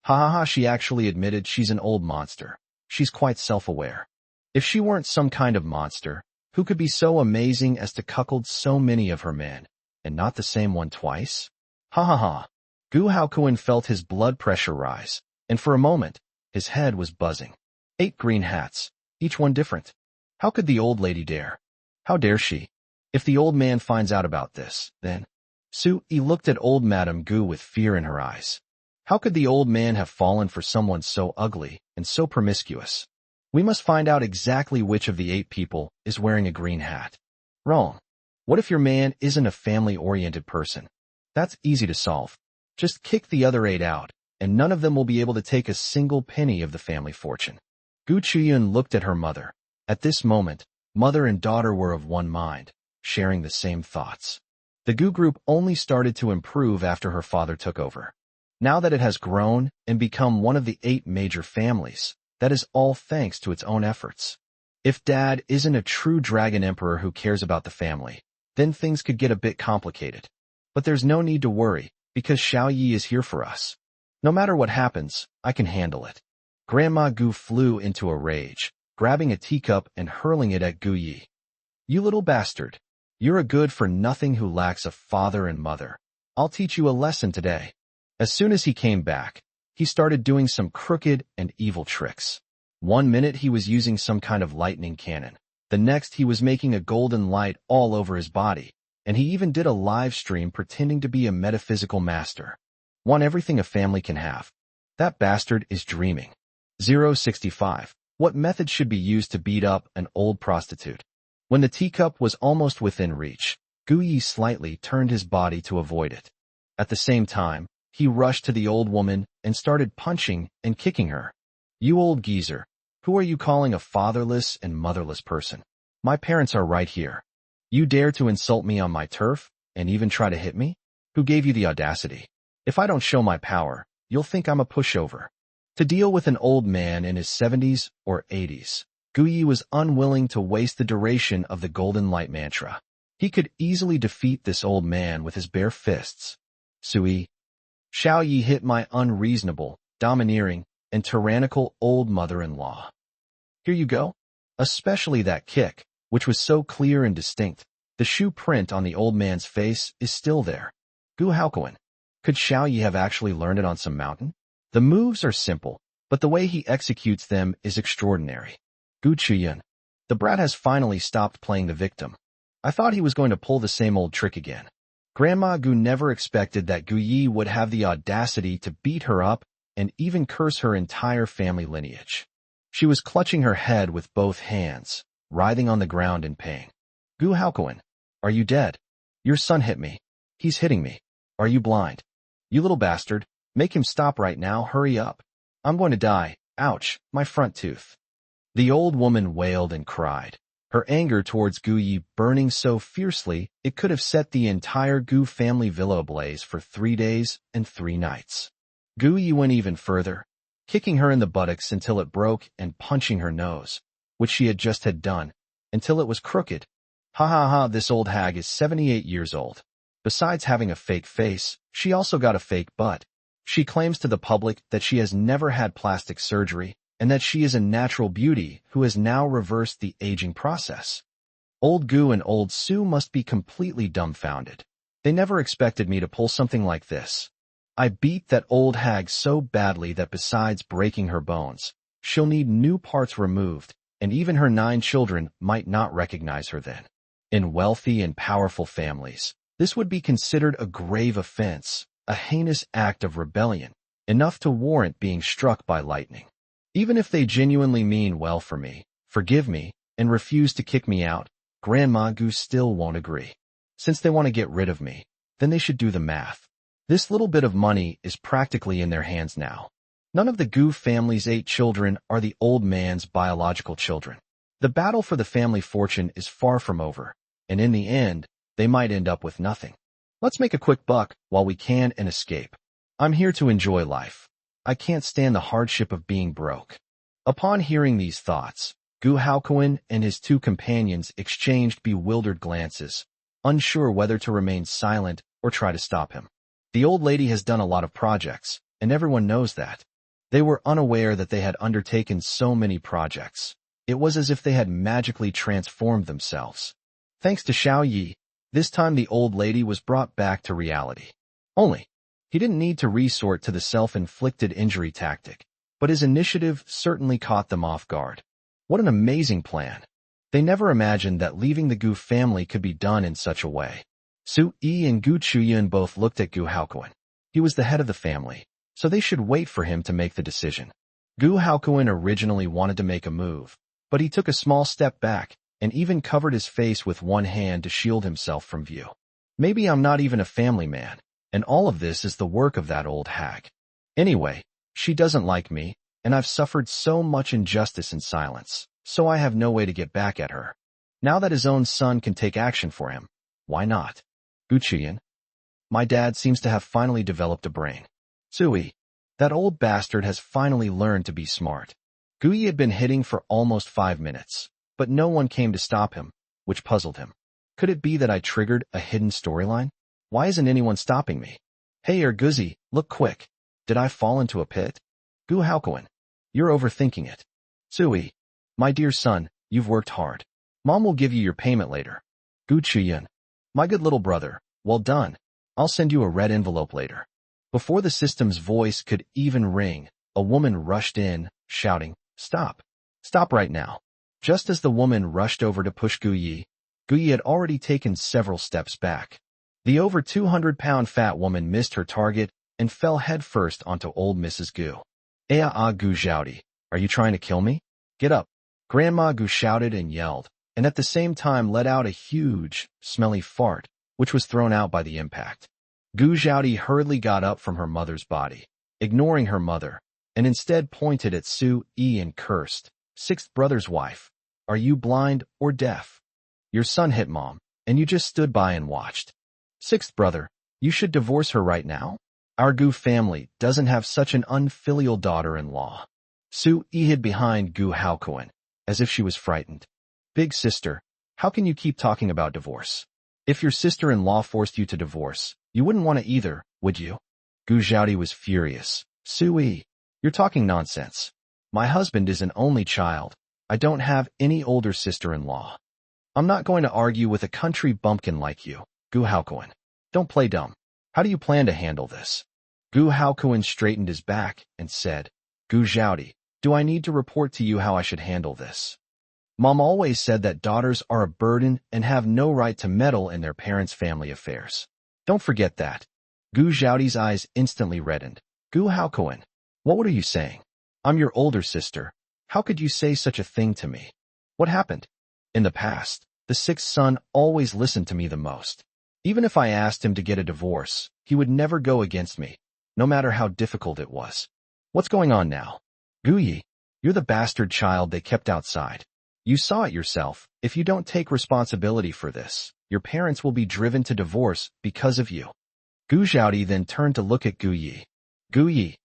Ha ha ha, she actually admitted she's an old monster. She's quite self-aware. If she weren't some kind of monster, who could be so amazing as to cuckold so many of her men, and not the same one twice? Ha ha ha. Gu Haokuin felt his blood pressure rise, and for a moment, his head was buzzing. 8 green hats, each one different. How could the old lady dare? How dare she? If the old man finds out about this, then... Su-yi looked at old Madame Gu with fear in her eyes. How could the old man have fallen for someone so ugly and so promiscuous? We must find out exactly which of the 8 people is wearing a green hat. Wrong. What if your man isn't a family-oriented person? That's easy to solve. Just kick the other 8 out, and none of them will be able to take a single penny of the family fortune. Gu Chuyun looked at her mother. At this moment, mother and daughter were of one mind, sharing the same thoughts. The Gu group only started to improve after her father took over. Now that it has grown and become one of the 8 major families, that is all thanks to its own efforts. If Dad isn't a true dragon emperor who cares about the family, then things could get a bit complicated. But there's no need to worry, because Xiao Yi is here for us. No matter what happens, I can handle it. Grandma Gu flew into a rage, grabbing a teacup and hurling it at Gu Yi. You little bastard. You're a good-for-nothing who lacks a father and mother. I'll teach you a lesson today. As soon as he came back, he started doing some crooked and evil tricks. One minute he was using some kind of lightning cannon. The next he was making a golden light all over his body, and he even did a live stream pretending to be a metaphysical master. Want everything a family can have. That bastard is dreaming. 065. What method should be used to beat up an old prostitute? When the teacup was almost within reach, Gu Yi slightly turned his body to avoid it. At the same time, he rushed to the old woman and started punching and kicking her. You old geezer, who are you calling a fatherless and motherless person? My parents are right here. You dare to insult me on my turf and even try to hit me? Who gave you the audacity? If I don't show my power, you'll think I'm a pushover. To deal with an old man in his 70s or 80s, Gu Yi was unwilling to waste the duration of the Golden Light mantra. He could easily defeat this old man with his bare fists. Sui. Xiao Yi hit my unreasonable, domineering, and tyrannical old mother-in-law. Here you go. Especially that kick, which was so clear and distinct. The shoe print on the old man's face is still there. Gu Haokuin. Could Xiao Yi have actually learned it on some mountain? The moves are simple, but the way he executes them is extraordinary. Gu Chuyun. The brat has finally stopped playing the victim. I thought he was going to pull the same old trick again. Grandma Gu never expected that Gu Yi would have the audacity to beat her up and even curse her entire family lineage. She was clutching her head with both hands, writhing on the ground in pain. Gu Haokuin, are you dead? Your son hit me. He's hitting me. Are you blind? You little bastard, make him stop right now, hurry up. I'm going to die. Ouch, my front tooth. The old woman wailed and cried, her anger towards Gu Yi burning so fiercely it could have set the entire Gu family villa ablaze for 3 days and 3 nights. Gu Yi went even further, kicking her in the buttocks until it broke and punching her nose, which she had just done, until it was crooked. Ha ha ha, this old hag is 78 years old. Besides having a fake face, she also got a fake butt. She claims to the public that she has never had plastic surgery and that she is a natural beauty who has now reversed the aging process. Old Gu and old Su must be completely dumbfounded. They never expected me to pull something like this. I beat that old hag so badly that besides breaking her bones, she'll need new parts removed, and even her 9 children might not recognize her then. In wealthy and powerful families, this would be considered a grave offense, a heinous act of rebellion, enough to warrant being struck by lightning. Even if they genuinely mean well for me, forgive me, and refuse to kick me out, Grandma Gu still won't agree. Since they want to get rid of me, then they should do the math. This little bit of money is practically in their hands now. None of the Gu family's 8 children are the old man's biological children. The battle for the family fortune is far from over, and in the end, they might end up with nothing. Let's make a quick buck while we can and escape. I'm here to enjoy life. I can't stand the hardship of being broke. Upon hearing these thoughts, Gu Haokuin and his two companions exchanged bewildered glances, unsure whether to remain silent or try to stop him. The old lady has done a lot of projects, and everyone knows that. They were unaware that they had undertaken so many projects. It was as if they had magically transformed themselves. Thanks to Xiao Yi, this time the old lady was brought back to reality. Only, he didn't need to resort to the self-inflicted injury tactic, but his initiative certainly caught them off guard. What an amazing plan. They never imagined that leaving the Gu family could be done in such a way. Su Yi and Gu Chuyun both looked at Gu Haokuin. He was the head of the family, so they should wait for him to make the decision. Gu Haokuin originally wanted to make a move, but he took a small step back and even covered his face with one hand to shield himself from view. Maybe I'm not even a family man, and all of this is the work of that old hag. Anyway, she doesn't like me, and I've suffered so much injustice in silence, so I have no way to get back at her. Now that his own son can take action for him, why not? Gu Chuyin. My dad seems to have finally developed a brain. Sui. That old bastard has finally learned to be smart. Gu Yi had been hitting for almost 5 minutes, but no one came to stop him, which puzzled him. Could it be that I triggered a hidden storyline? Why isn't anyone stopping me? Hey Guzi, look quick. Did I fall into a pit? Gu Haokuin. You're overthinking it. Sui. My dear son, you've worked hard. Mom will give you your payment later. Gu Chuyin. My good little brother, well done. I'll send you a red envelope later. Before the system's voice could even ring, a woman rushed in, shouting, Stop. Stop right now. Just as the woman rushed over to push Gu Yi had already taken several steps back. The over 200-pound fat woman missed her target and fell headfirst onto old Mrs. Gu. Gu Zhaodi, are you trying to kill me? Get up. Grandma Gu shouted and yelled, and at the same time let out a huge, smelly fart, which was thrown out by the impact. Gu Zhaodi hurriedly got up from her mother's body, ignoring her mother, and instead pointed at Su Yi and cursed, Sixth brother's wife. Are you blind or deaf? Your son hit mom, and you just stood by and watched. Sixth brother, you should divorce her right now. Our Gu family doesn't have such an unfilial daughter-in-law. Su Yi hid behind Gu Haokuin, as if she was frightened. Big sister, how can you keep talking about divorce? If your sister-in-law forced you to divorce, you wouldn't want to either, would you? Gu Zhaodi was furious. Su Yi, you're talking nonsense. My husband is an only child. I don't have any older sister-in-law. I'm not going to argue with a country bumpkin like you, Gu Haokuin. Don't play dumb. How do you plan to handle this? Gu Haokuin straightened his back and said, Gu Zhaodi, do I need to report to you how I should handle this? Mom always said that daughters are a burden and have no right to meddle in their parents' family affairs. Don't forget that. Gu Zhaodi's eyes instantly reddened. Gu Haokuin, what are you saying? I'm your older sister. How could you say such a thing to me? What happened? In the past, the sixth son always listened to me the most. Even if I asked him to get a divorce, he would never go against me, no matter how difficult it was. What's going on now? Gu Yi, you're the bastard child they kept outside. You saw it yourself. If you don't take responsibility for this, your parents will be driven to divorce because of you. Gu Zhaodi then turned to look at Gu Yi. Gu Yi.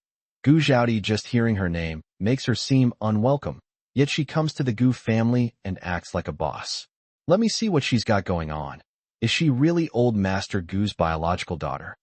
Gu Zhaodi, just hearing her name, makes her seem unwelcome, yet she comes to the Gu family and acts like a boss. Let me see what she's got going on. Is she really old Master Gu's biological daughter?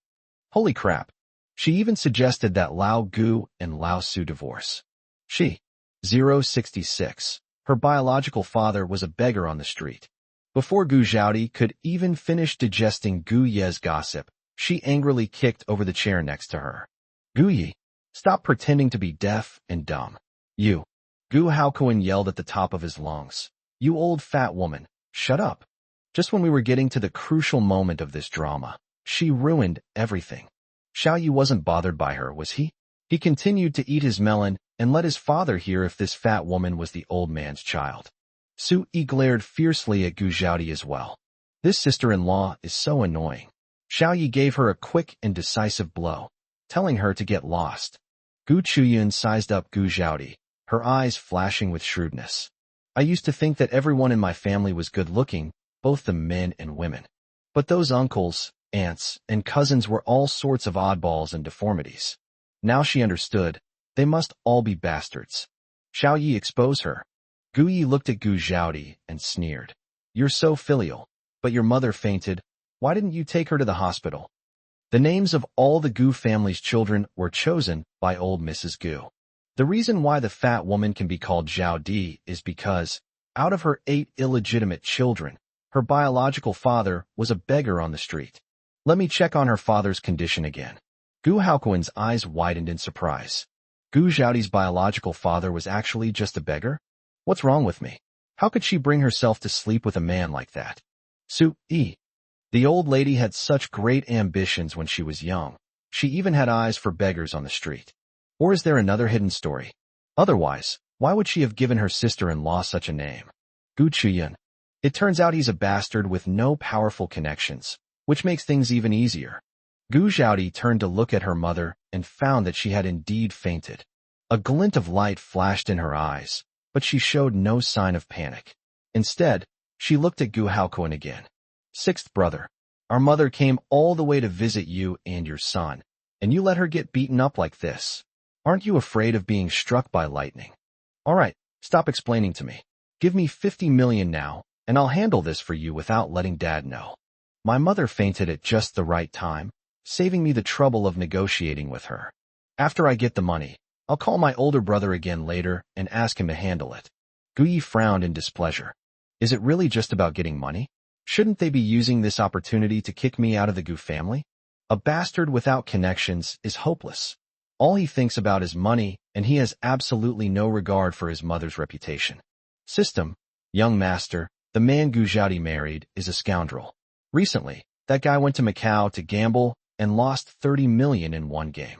Holy crap. She even suggested that Lao Gu and Lao Su divorce. She. 066. Her biological father was a beggar on the street. Before Gu Zhaodi could even finish digesting Gu Ye's gossip, she angrily kicked over the chair next to her. Gu Yi, stop pretending to be deaf and dumb. You. Gu Haokuin yelled at the top of his lungs. You old fat woman, shut up. Just when we were getting to the crucial moment of this drama, she ruined everything. Xiao Yi wasn't bothered by her, was he? He continued to eat his melon and let his father hear if this fat woman was the old man's child. Su Yi glared fiercely at Gu Zhaodi as well. This sister-in-law is so annoying. Xiao Yi gave her a quick and decisive blow, telling her to get lost. Gu Chuyun sized up Gu Zhaodi, her eyes flashing with shrewdness. I used to think that everyone in my family was good-looking, both the men and women. But those uncles, aunts, and cousins were all sorts of oddballs and deformities. Now she understood. They must all be bastards. Xiao Yi, expose her. Gu Yi looked at Gu Zhaodi and sneered. You're so filial. But your mother fainted. Why didn't you take her to the hospital? The names of all the Gu family's children were chosen by old Mrs. Gu. The reason why the fat woman can be called Zhao Di is because, out of her 8 illegitimate children, her biological father was a beggar on the street. Let me check on her father's condition again. Gu Haokuan's eyes widened in surprise. Gu Zhaodi's biological father was actually just a beggar? What's wrong with me? How could she bring herself to sleep with a man like that? Su-yi. The old lady had such great ambitions when she was young. She even had eyes for beggars on the street. Or is there another hidden story? Otherwise, why would she have given her sister-in-law such a name? Gu Chuyan. It turns out he's a bastard with no powerful connections, which makes things even easier. Gu Zhaodi turned to look at her mother and found that she had indeed fainted. A glint of light flashed in her eyes, but she showed no sign of panic. Instead, she looked at Gu Haokuan again. Sixth brother, our mother came all the way to visit you and your son, and you let her get beaten up like this. Aren't you afraid of being struck by lightning? All right, stop explaining to me. Give me 50 million now, and I'll handle this for you without letting Dad know. My mother fainted at just the right time, saving me the trouble of negotiating with her. After I get the money, I'll call my older brother again later and ask him to handle it. Gu Yi frowned in displeasure. Is it really just about getting money? Shouldn't they be using this opportunity to kick me out of the Gu family? A bastard without connections is hopeless. All he thinks about is money, and he has absolutely no regard for his mother's reputation. System, young master, the man Gu Zhaodi married is a scoundrel. Recently, that guy went to Macau to gamble and lost 30 million in one game.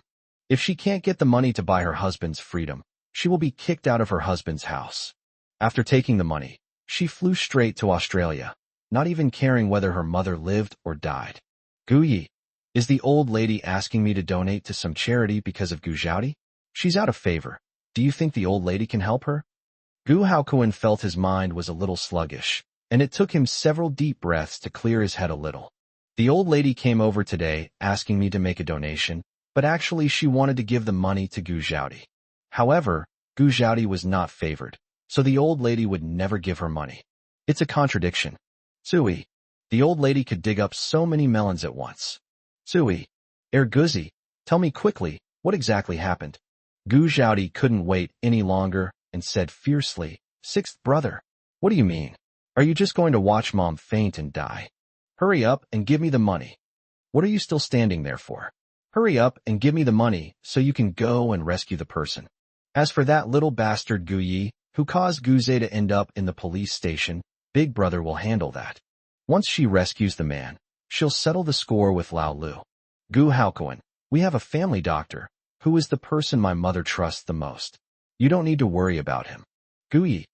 If she can't get the money to buy her husband's freedom, she will be kicked out of her husband's house. After taking the money, she flew straight to Australia, not even caring whether her mother lived or died. Gu Yi, is the old lady asking me to donate to some charity because of Gu Zhaodi? She's out of favor. Do you think the old lady can help her? Gu Haokuan felt his mind was a little sluggish, and it took him several deep breaths to clear his head a little. The old lady came over today asking me to make a donation, but actually she wanted to give the money to Gu Zhaodi. However, Gu Zhaodi was not favored, so the old lady would never give her money. It's a contradiction. Sui. The old lady could dig up so many melons at once. Sui. Guzi, tell me quickly, what exactly happened? Gu Zhaodi couldn't wait any longer and said fiercely, Sixth brother, what do you mean? Are you just going to watch Mom faint and die? Hurry up and give me the money. What are you still standing there for? Hurry up and give me the money so you can go and rescue the person. As for that little bastard Gu Yi, who caused Guze to end up in the police station, Big Brother will handle that. Once she rescues the man, she'll settle the score with Lao Lu. Gu Haokuan, we have a family doctor, who is the person my mother trusts the most. You don't need to worry about him. Gu Yi,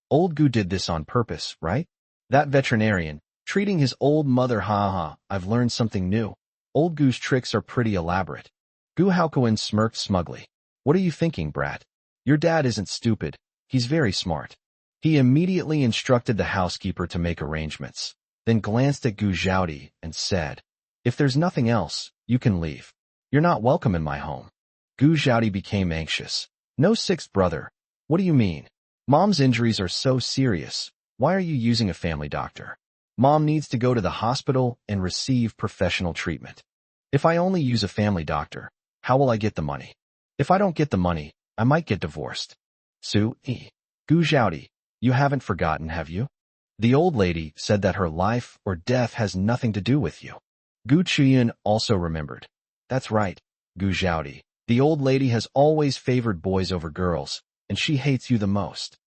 old Gu did this on purpose, right? That veterinarian, treating his old mother I've learned something new. Old Gu's tricks are pretty elaborate. Gu Haokuan smirked smugly. What are you thinking, brat? Your dad isn't stupid. He's very smart. He immediately instructed the housekeeper to make arrangements, then glanced at Gu Zhaodi and said, if there's nothing else, you can leave. You're not welcome in my home. Gu Zhaodi became anxious. No sixth brother. What do you mean? Mom's injuries are so serious. Why are you using a family doctor? Mom needs to go to the hospital and receive professional treatment. If I only use a family doctor, how will I get the money? If I don't get the money, I might get divorced. Gu Zhaodi, you haven't forgotten, have you? The old lady said that her life or death has nothing to do with you. Gu Chuyan also remembered. That's right, Gu Zhaodi. The old lady has always favored boys over girls, and she hates you the most.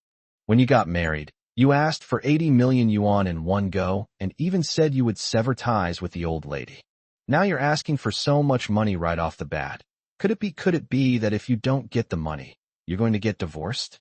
When you got married, you asked for 80 million yuan in one go and even said you would sever ties with the old lady. Now you're asking for so much money right off the bat. Could it be that if you don't get the money, you're going to get divorced?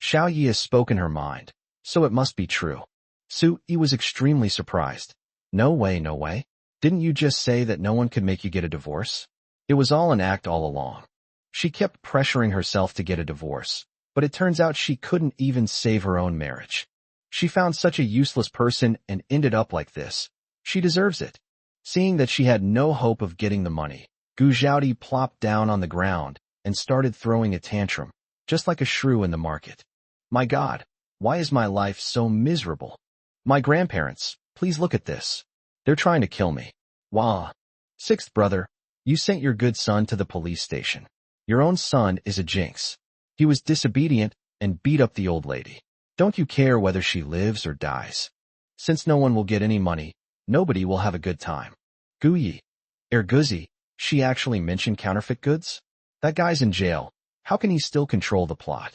Xiao Yi has spoken her mind, so it must be true. Su Yi was extremely surprised. No way, no way. Didn't you just say that no one could make you get a divorce? It was all an act all along. She kept pressuring herself to get a divorce, but it turns out she couldn't even save her own marriage. She found such a useless person and ended up like this. She deserves it. Seeing that she had no hope of getting the money, Gu Zhaodi plopped down on the ground and started throwing a tantrum, just like a shrew in the market. My God, Why is my life so miserable? My grandparents, please look at this. They're trying to kill me. Wah. Sixth brother, you sent your good son to the police station. Your own son is a jinx. He was disobedient and beat up the old lady. Don't you care whether she lives or dies? Since no one will get any money, nobody will have a good time. Guyi. Erguzi, she actually mentioned counterfeit goods? That guy's in jail. How can he still control the plot?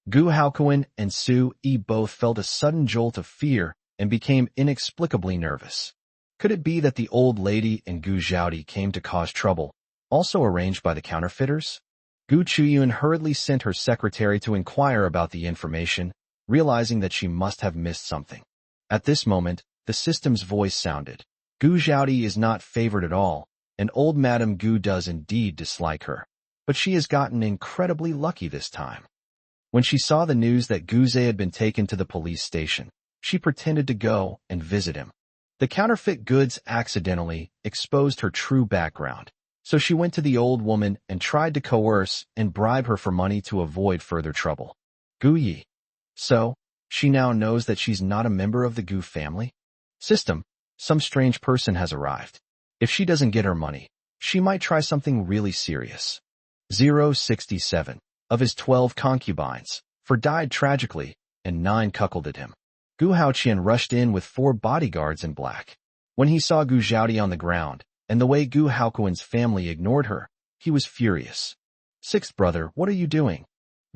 Gu Haokuin and Su Yi both felt a sudden jolt of fear and became inexplicably nervous. Could it be that the old lady and Gu Zhaodi came to cause trouble, also arranged by the counterfeiters? Gu Chuyun hurriedly sent her secretary to inquire about the information, realizing that she must have missed something. At this moment, the system's voice sounded. Gu Zhaodi is not favored at all, and old Madame Gu does indeed dislike her. But she has gotten incredibly lucky this time. When she saw the news that Guze had been taken to the police station, she pretended to go and visit him. The counterfeit goods accidentally exposed her true background, so she went to the old woman and tried to coerce and bribe her for money to avoid further trouble. Gu Yi. So, she now knows that she's not a member of the Gu family? System, some strange person has arrived. If she doesn't get her money, she might try something really serious. 067. Of his 12 concubines, 4 died tragically, and 9 cuckolded him. Gu Haoqian rushed in with 4 bodyguards in black. When he saw Gu Zhaodi on the ground, and the way Gu Haokuin's family ignored her, he was furious. Sixth brother, what are you doing?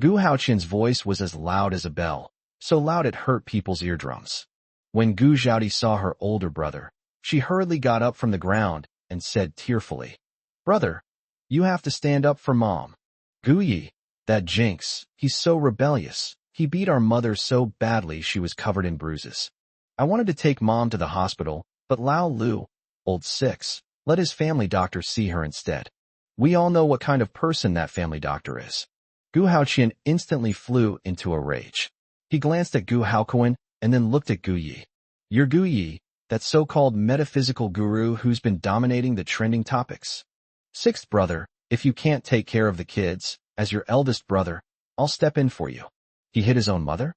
Gu Haoqian's voice was as loud as a bell, so loud it hurt people's eardrums. When Gu Zhaodi saw her older brother, she hurriedly got up from the ground and said tearfully, Brother, you have to stand up for Mom. Gu Yi, that jinx, he's so rebellious. He beat our mother so badly she was covered in bruises. I wanted to take Mom to the hospital, but Lao Lu, old 6, let his family doctor see her instead. We all know what kind of person that family doctor is. Gu Haoqian instantly flew into a rage. He glanced at Gu Haokuin and then looked at Gu Yi. You're Gu Yi, that so-called metaphysical guru who's been dominating the trending topics. Sixth brother, if you can't take care of the kids, as your eldest brother, I'll step in for you. He hit his own mother?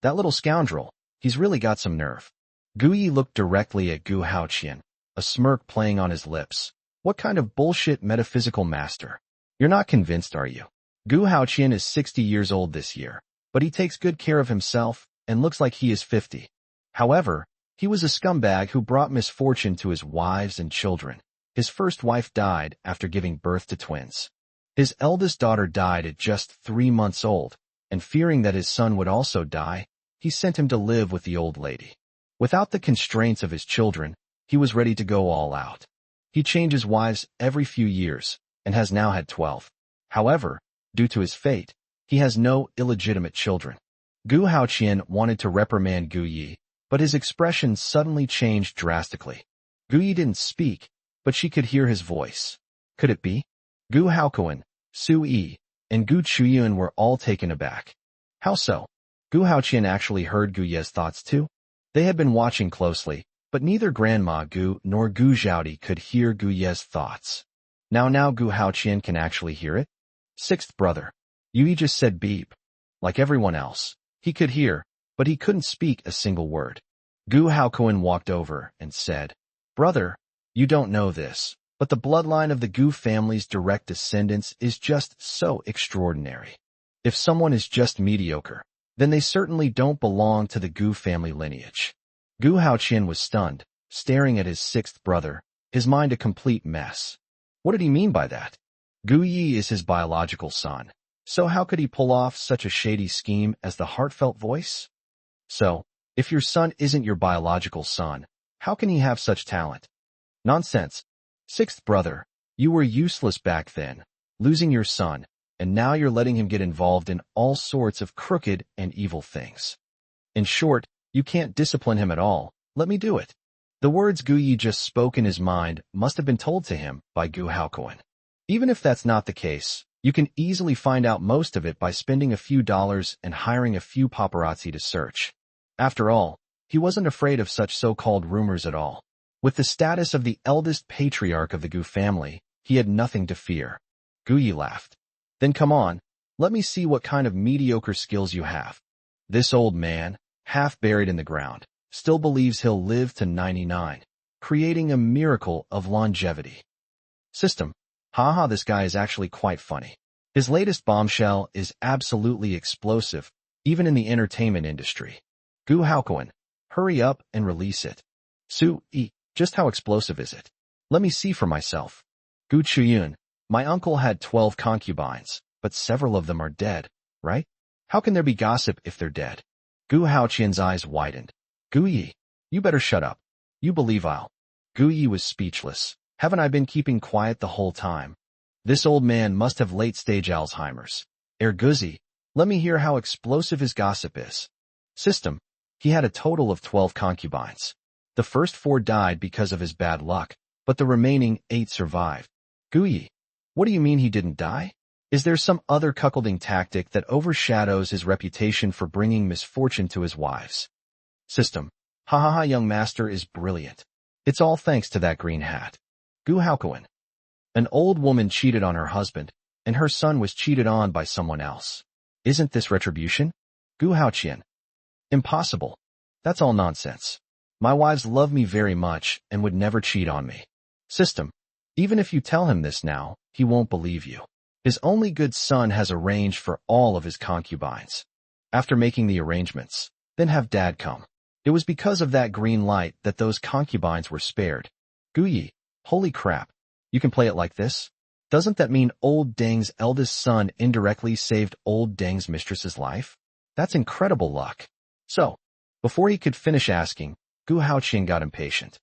That little scoundrel, he's really got some nerve. Gu Yi looked directly at Gu Haoqian, a smirk playing on his lips. What kind of bullshit metaphysical master? You're not convinced, are you? Gu Haoqian is 60 years old this year, but he takes good care of himself and looks like he is 50. However, he was a scumbag who brought misfortune to his wives and children. His first wife died after giving birth to twins. His eldest daughter died at just 3 months old, and fearing that his son would also die, he sent him to live with the old lady. Without the constraints of his children, he was ready to go all out. He changes wives every few years, and has now had 12. However, due to his fate, he has no illegitimate children. Gu Haoqian wanted to reprimand Gu Yi, but his expression suddenly changed drastically. Gu Yi didn't speak, but she could hear his voice. Could it be? Gu Haokuin, Su Yi, and Gu Chuyun were all taken aback. How so? Gu Haoqian actually heard Gu Ye's thoughts too? They had been watching closely, but neither Grandma Gu nor Gu Zhaodi could hear Gu Ye's thoughts. Now Gu Haoqian can actually hear it? Sixth brother. Yi just said beep. Like everyone else, he could hear, but he couldn't speak a single word. Gu Haokuin walked over and said, Brother, you don't know this, but the bloodline of the Gu family's direct descendants is just so extraordinary. If someone is just mediocre, then they certainly don't belong to the Gu family lineage. Gu Haoqian was stunned, staring at his sixth brother, his mind a complete mess. What did he mean by that? Gu Yi is his biological son, so how could he pull off such a shady scheme as the heartfelt voice? So, if your son isn't your biological son, how can he have such talent? Nonsense. Sixth brother, you were useless back then, losing your son, and now you're letting him get involved in all sorts of crooked and evil things. In short, you can't discipline him at all. Let me do it. The words Gu Yi just spoke in his mind must have been told to him by Gu Haokuin. Even if that's not the case, you can easily find out most of it by spending a few dollars and hiring a few paparazzi to search. After all, he wasn't afraid of such so-called rumors at all. With the status of the eldest patriarch of the Gu family, he had nothing to fear. Gu Yi laughed. Then come on, let me see what kind of mediocre skills you have. This old man, half buried in the ground, still believes he'll live to 99, creating a miracle of longevity. System. Haha, this guy is actually quite funny. His latest bombshell is absolutely explosive, even in the entertainment industry. Gu Haokuan, hurry up and release it. Su-e, just how explosive is it? Let me see for myself. Gu Chuyun, my uncle had 12 concubines, but several of them are dead, right? How can there be gossip if they're dead? Gu Haoqian's eyes widened. Gu Yi, you better shut up. You believe I'll. Gu Yi was speechless. Haven't I been keeping quiet the whole time? This old man must have late-stage Alzheimer's. Guzi, let me hear how explosive his gossip is. System. He had a total of 12 concubines. The first 4 died because of his bad luck, but the remaining 8 survived. Gu Yi, what do you mean he didn't die? Is there some other cuckolding tactic that overshadows his reputation for bringing misfortune to his wives? System. Ha ha ha, young master is brilliant. It's all thanks to that green hat. Gu Haokuan. An old woman cheated on her husband, and her son was cheated on by someone else. Isn't this retribution? Gu Haoqian. Impossible. That's all nonsense. My wives love me very much and would never cheat on me. System. Even if you tell him this now, he won't believe you. His only good son has arranged for all of his concubines. After making the arrangements, then have dad come. It was because of that green light that those concubines were spared. Gu Yi, holy crap. You can play it like this? Doesn't that mean old Deng's eldest son indirectly saved old Deng's mistress's life? That's incredible luck. So, before he could finish asking, Gu Haoqian got impatient.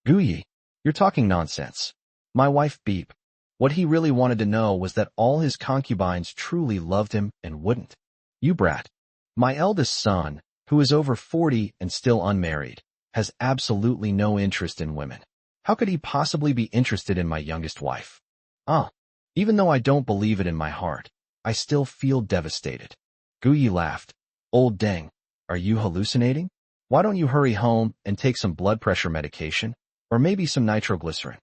Gu Yi, you're talking nonsense. My wife Beep. What he really wanted to know was that all his concubines truly loved him and wouldn't. You brat. My eldest son, who is over 40 and still unmarried, has absolutely no interest in women. How could he possibly be interested in my youngest wife? Even though I don't believe it in my heart, I still feel devastated. Gu Yi laughed. Old Deng, are you hallucinating? Why don't you hurry home and take some blood pressure medication, or maybe some nitroglycerin?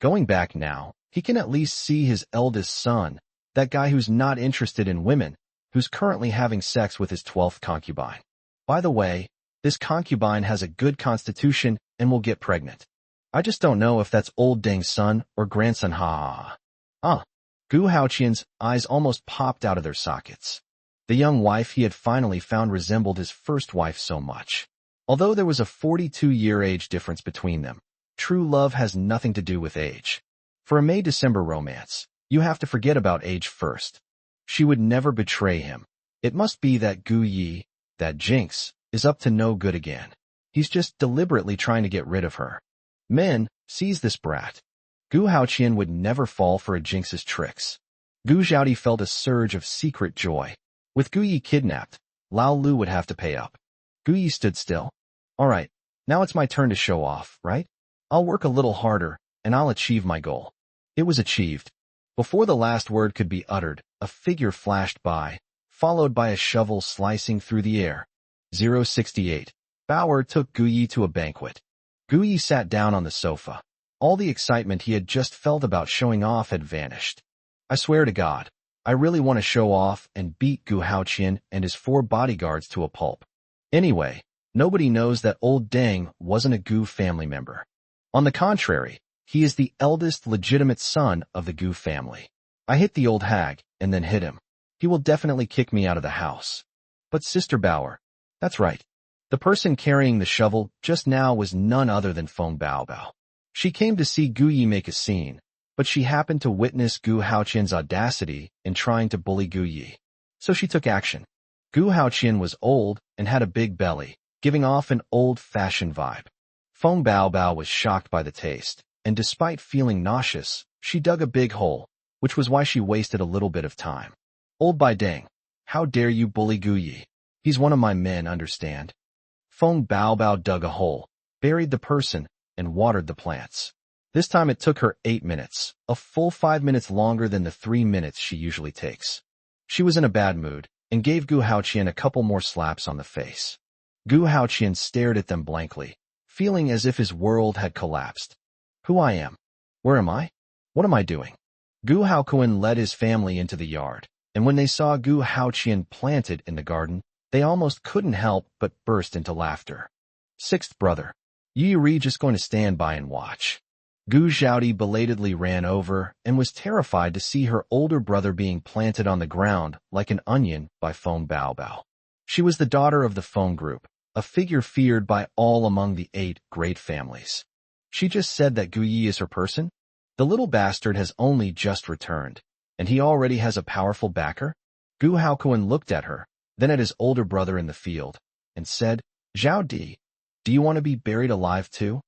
Going back now, he can at least see his eldest son, that guy who's not interested in women, who's currently having sex with his 12th concubine. By the way, this concubine has a good constitution and will get pregnant. I just don't know if that's old Deng's son or grandson. Gu Haoqian's eyes almost popped out of their sockets. The young wife he had finally found resembled his first wife so much. Although there was a 42-year age difference between them, true love has nothing to do with age. For a May-December romance, you have to forget about age first. She would never betray him. It must be that Gu Yi, that Jinx, is up to no good again. He's just deliberately trying to get rid of her. Men, seize this brat. Gu Haoqian would never fall for a Jinx's tricks. Gu Zhaodi felt a surge of secret joy. With Gu Yi kidnapped, Lao Lu would have to pay up. Gu Yi stood still. All right, now it's my turn to show off, right? I'll work a little harder, and I'll achieve my goal. It was achieved. Before the last word could be uttered, a figure flashed by, followed by a shovel slicing through the air. 068. Bauer took Gu Yi to a banquet. Gu Yi sat down on the sofa. All the excitement he had just felt about showing off had vanished. I swear to God, I really want to show off and beat Gu Haoqian and his 4 bodyguards to a pulp. Anyway, nobody knows that old Deng wasn't a Gu family member. On the contrary, he is the eldest legitimate son of the Gu family. I hit the old hag, and then hit him. He will definitely kick me out of the house. But Sister Bauer, that's right. The person carrying the shovel just now was none other than Feng Baobao. She came to see Gu Yi make a scene, but she happened to witness Gu Haoqian's audacity in trying to bully Gu Yi. So she took action. Gu Haoqian was old and had a big belly, giving off an old-fashioned vibe. Feng Baobao was shocked by the taste, and despite feeling nauseous, she dug a big hole, which was why she wasted a little bit of time. Old Bai Deng, how dare you bully Gu Yi? He's one of my men, understand? Feng Baobao dug a hole, buried the person, and watered the plants. This time it took her 8 minutes, a full 5 minutes longer than the 3 minutes she usually takes. She was in a bad mood, and gave Gu Haoqian a couple more slaps on the face. Gu Haoqian stared at them blankly, feeling as if his world had collapsed. Who I am? Where am I? What am I doing? Gu Haokuan led his family into the yard, and when they saw Gu Haoqian planted in the garden, They almost couldn't help but burst into laughter. Sixth brother. You Ri just going to stand by and watch. Gu Xiaodi belatedly ran over and was terrified to see her older brother being planted on the ground like an onion by Feng Baobao. She was the daughter of the Feng group, a figure feared by all among the 8 great families. She just said that Gu Yi is her person? The little bastard has only just returned, and he already has a powerful backer? Gu Haokuan looked at her, then at his older brother in the field, and said, Zhao Di, do you want to be buried alive too?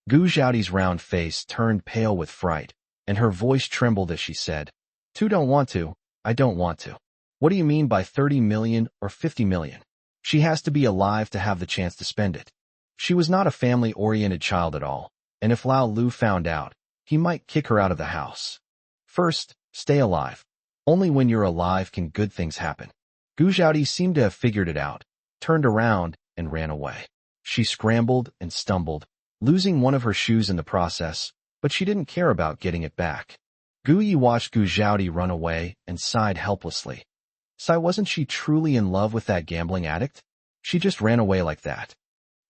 Gu Xiaodi's round face turned pale with fright, and her voice trembled as she said, Tu don't want to, I don't want to. What do you mean by 30 million or 50 million? She has to be alive to have the chance to spend it. She was not a family-oriented child at all, and if Lao Lu found out, he might kick her out of the house. First, stay alive. Only when you're alive can good things happen. Gu Xiaodi seemed to have figured it out, turned around, and ran away. She scrambled and stumbled, losing one of her shoes in the process, but she didn't care about getting it back. Gu Yi watched Gu Xiaodi run away and sighed helplessly. Sigh, wasn't she truly in love with that gambling addict? She just ran away like that.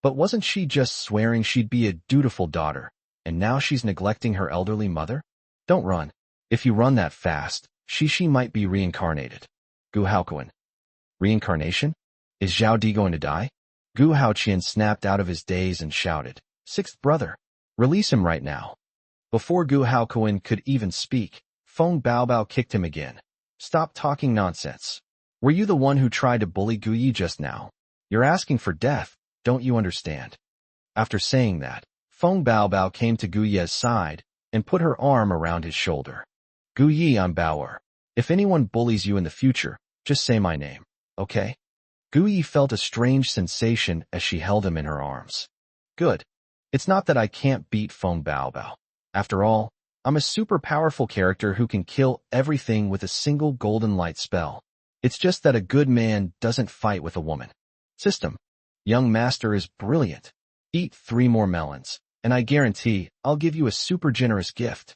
But wasn't she just swearing she'd be a dutiful daughter, and now she's neglecting her elderly mother? Don't run. If you run that fast, she might be reincarnated. Gu Haokuan. Reincarnation? Is Zhao Di going to die? Gu Haoqian snapped out of his daze and shouted, Sixth brother, release him right now. Before Gu Haokuan could even speak, Feng Baobao kicked him again. Stop talking nonsense. Were you the one who tried to bully Gu Yi just now? You're asking for death, don't you understand? After saying that, Feng Baobao came to Gu Ye's side and put her arm around his shoulder. Gu Yi, I'm Baoer. If anyone bullies you in the future, just say my name, okay? Gu Yi felt a strange sensation as she held him in her arms. Good. It's not that I can't beat Feng Baobao. After all, I'm a super powerful character who can kill everything with a single golden light spell. It's just that a good man doesn't fight with a woman. System. Young master is brilliant. Eat 3 more melons, and I guarantee I'll give you a super generous gift.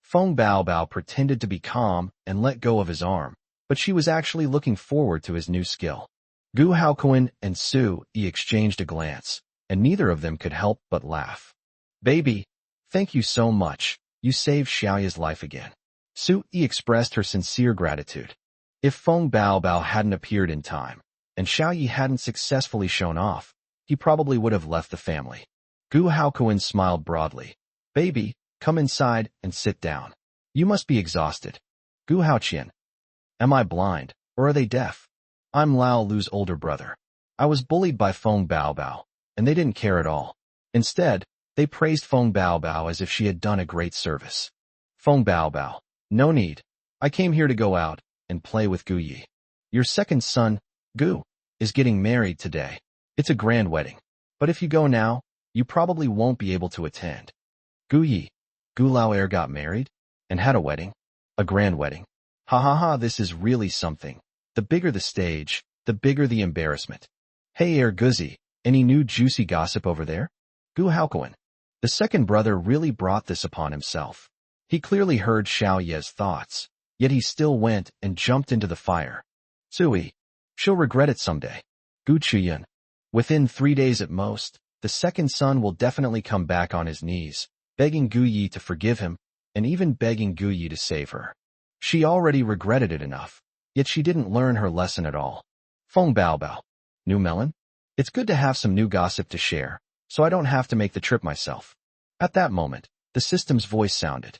Feng Baobao pretended to be calm and let go of his arm, but she was actually looking forward to his new skill. Gu Haokuan and Su Yi exchanged a glance, and neither of them could help but laugh. Baby, thank you so much. You saved Xiaoya's life again. Su Yi expressed her sincere gratitude. If Feng Baobao hadn't appeared in time, and Xiao Yi hadn't successfully shown off, he probably would have left the family. Gu Haokuan smiled broadly. Baby, come inside and sit down. You must be exhausted. Gu Haoqian. Am I blind, or are they deaf? I'm Lao Lu's older brother. I was bullied by Feng Baobao, and they didn't care at all. Instead, they praised Feng Baobao as if she had done a great service. Feng Baobao. No need. I came here to go out and play with Gu Yi. Your second son, Gu, is getting married today. It's a grand wedding. But if you go now, you probably won't be able to attend. Gu Yi. Gu Lao got married? And had a wedding? A grand wedding. Ha ha ha, this is really something. The bigger the stage, the bigger the embarrassment. Hey Guzi, any new juicy gossip over there? Gu Haokuan. The second brother really brought this upon himself. He clearly heard Xiao Ye's thoughts, yet he still went and jumped into the fire. Sui. She'll regret it someday. Gu Chuyan. Within 3 days at most, the second son will definitely come back on his knees, begging Gu Yi to forgive him, and even begging Gu Yi to save her. She already regretted it enough, yet she didn't learn her lesson at all. Feng Baobao. New melon? It's good to have some new gossip to share, so I don't have to make the trip myself. At that moment, the system's voice sounded.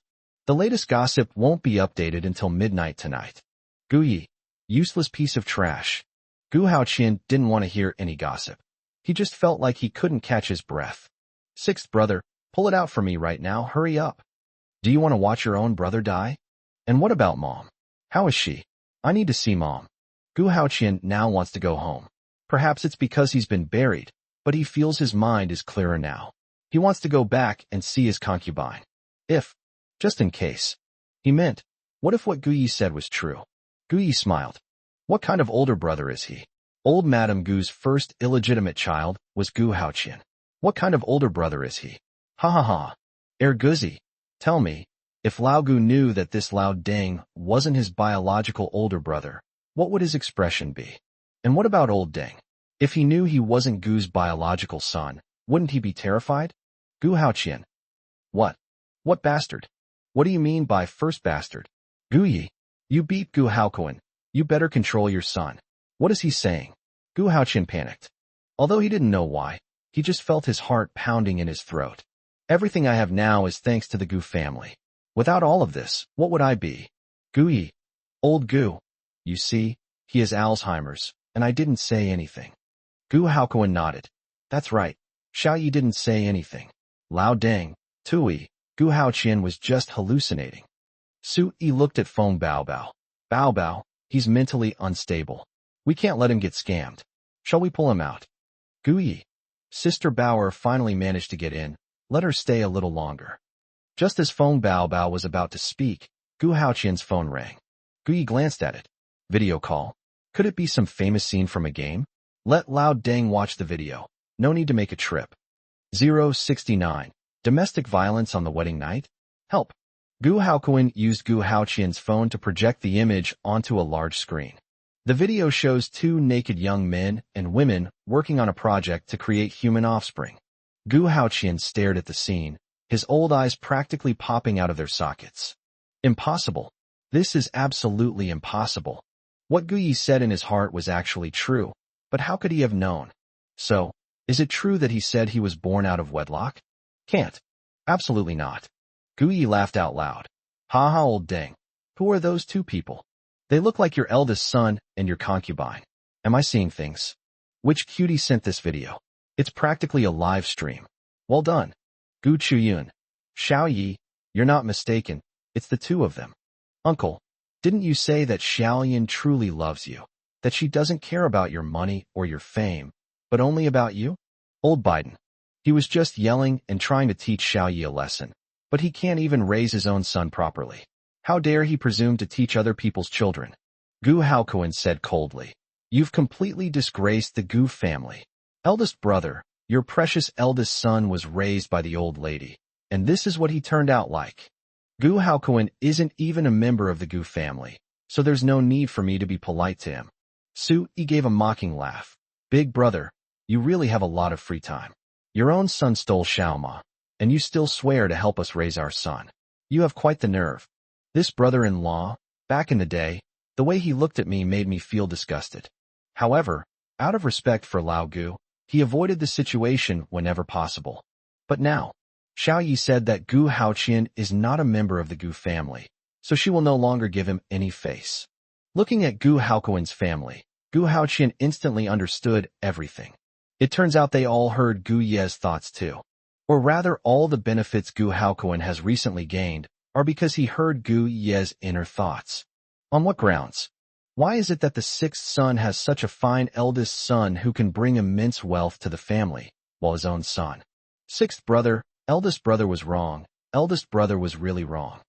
The latest gossip won't be updated until midnight tonight. Gu Yi. Useless piece of trash. Gu Haoqian didn't want to hear any gossip. He just felt like he couldn't catch his breath. Sixth brother, pull it out for me right now, hurry up. Do you want to watch your own brother die? And what about Mom? How is she? I need to see Mom. Gu Haoqian now wants to go home. Perhaps it's because he's been buried, but he feels his mind is clearer now. He wants to go back and see his concubine. Just in case. He meant, what if what Gu Yi said was true? Gu Yi smiled. What kind of older brother is he? Old Madame Gu's first illegitimate child was Gu Haoqian. What kind of older brother is he? Ha ha ha. Guzi, tell me, if Lao Gu knew that this Lao Deng wasn't his biological older brother, what would his expression be? And what about old Deng? If he knew he wasn't Gu's biological son, wouldn't he be terrified? Gu Haoqian. What? What bastard? What do you mean by first bastard? Gu Yi. You beat Gu Haoqian. You better control your son. What is he saying? Gu Haoqian panicked. Although he didn't know why, he just felt his heart pounding in his throat. Everything I have now is thanks to the Gu family. Without all of this, what would I be? Gu Yi. Old Gu. You see, he has Alzheimer's, and I didn't say anything. Gu Haoqian nodded. That's right. Xiao Yi didn't say anything. Lao Deng, Tui, Gu Haoqian was just hallucinating. Su Yi looked at Feng Baobao. Baobao, he's mentally unstable. We can't let him get scammed. Shall we pull him out? Gu Yi. Sister Bauer finally managed to get in. Let her stay a little longer. Just as Feng Baobao was about to speak, Gu Haoqian's phone rang. Gu Yi glanced at it. Video call. Could it be some famous scene from a game? Let Lao Deng watch the video. No need to make a trip. 069. Domestic violence on the wedding night? Help. Gu Haoqian used Gu Haoqian's phone to project the image onto a large screen. The video shows two naked young men and women working on a project to create human offspring. Gu Haoqian stared at the scene, his old eyes practically popping out of their sockets. Impossible. This is absolutely impossible. What Gu Yi said in his heart was actually true, but how could he have known? So, is it true that he said he was born out of wedlock? Can't. Absolutely not. Gu Yi laughed out loud. Ha ha, old Deng. Who are those two people? They look like your eldest son and your concubine. Am I seeing things? Which cutie sent this video? It's practically a live stream. Well done. Gu Chuyun. Xiao Yi, you're not mistaken. It's the two of them. Uncle, didn't you say that Xiaoyan truly loves you? That she doesn't care about your money or your fame, but only about you? Old Biden. He was just yelling and trying to teach Xiao Yi a lesson, but he can't even raise his own son properly. How dare he presume to teach other people's children? Gu Haoqian said coldly. You've completely disgraced the Gu family. Eldest brother, your precious eldest son was raised by the old lady, and this is what he turned out like. Gu Haoqian isn't even a member of the Gu family, so there's no need for me to be polite to him. Su Yi gave a mocking laugh. Big brother, you really have a lot of free time. Your own son stole Xiaoma, and you still swear to help us raise our son. You have quite the nerve. This brother-in-law, back in the day, the way he looked at me made me feel disgusted. However, out of respect for Lao Gu, he avoided the situation whenever possible. But now, Xiao Yi said that Gu Haoqian is not a member of the Gu family, so she will no longer give him any face. Looking at Gu Haoqian's family, Gu Haoqian instantly understood everything. It turns out they all heard Gu Ye's thoughts too. Or rather, all the benefits Gu Haoqian has recently gained are because he heard Gu Ye's inner thoughts. On what grounds? Why is it that the sixth son has such a fine eldest son who can bring immense wealth to the family, while his own son? Sixth brother, eldest brother was wrong, eldest brother was really wrong.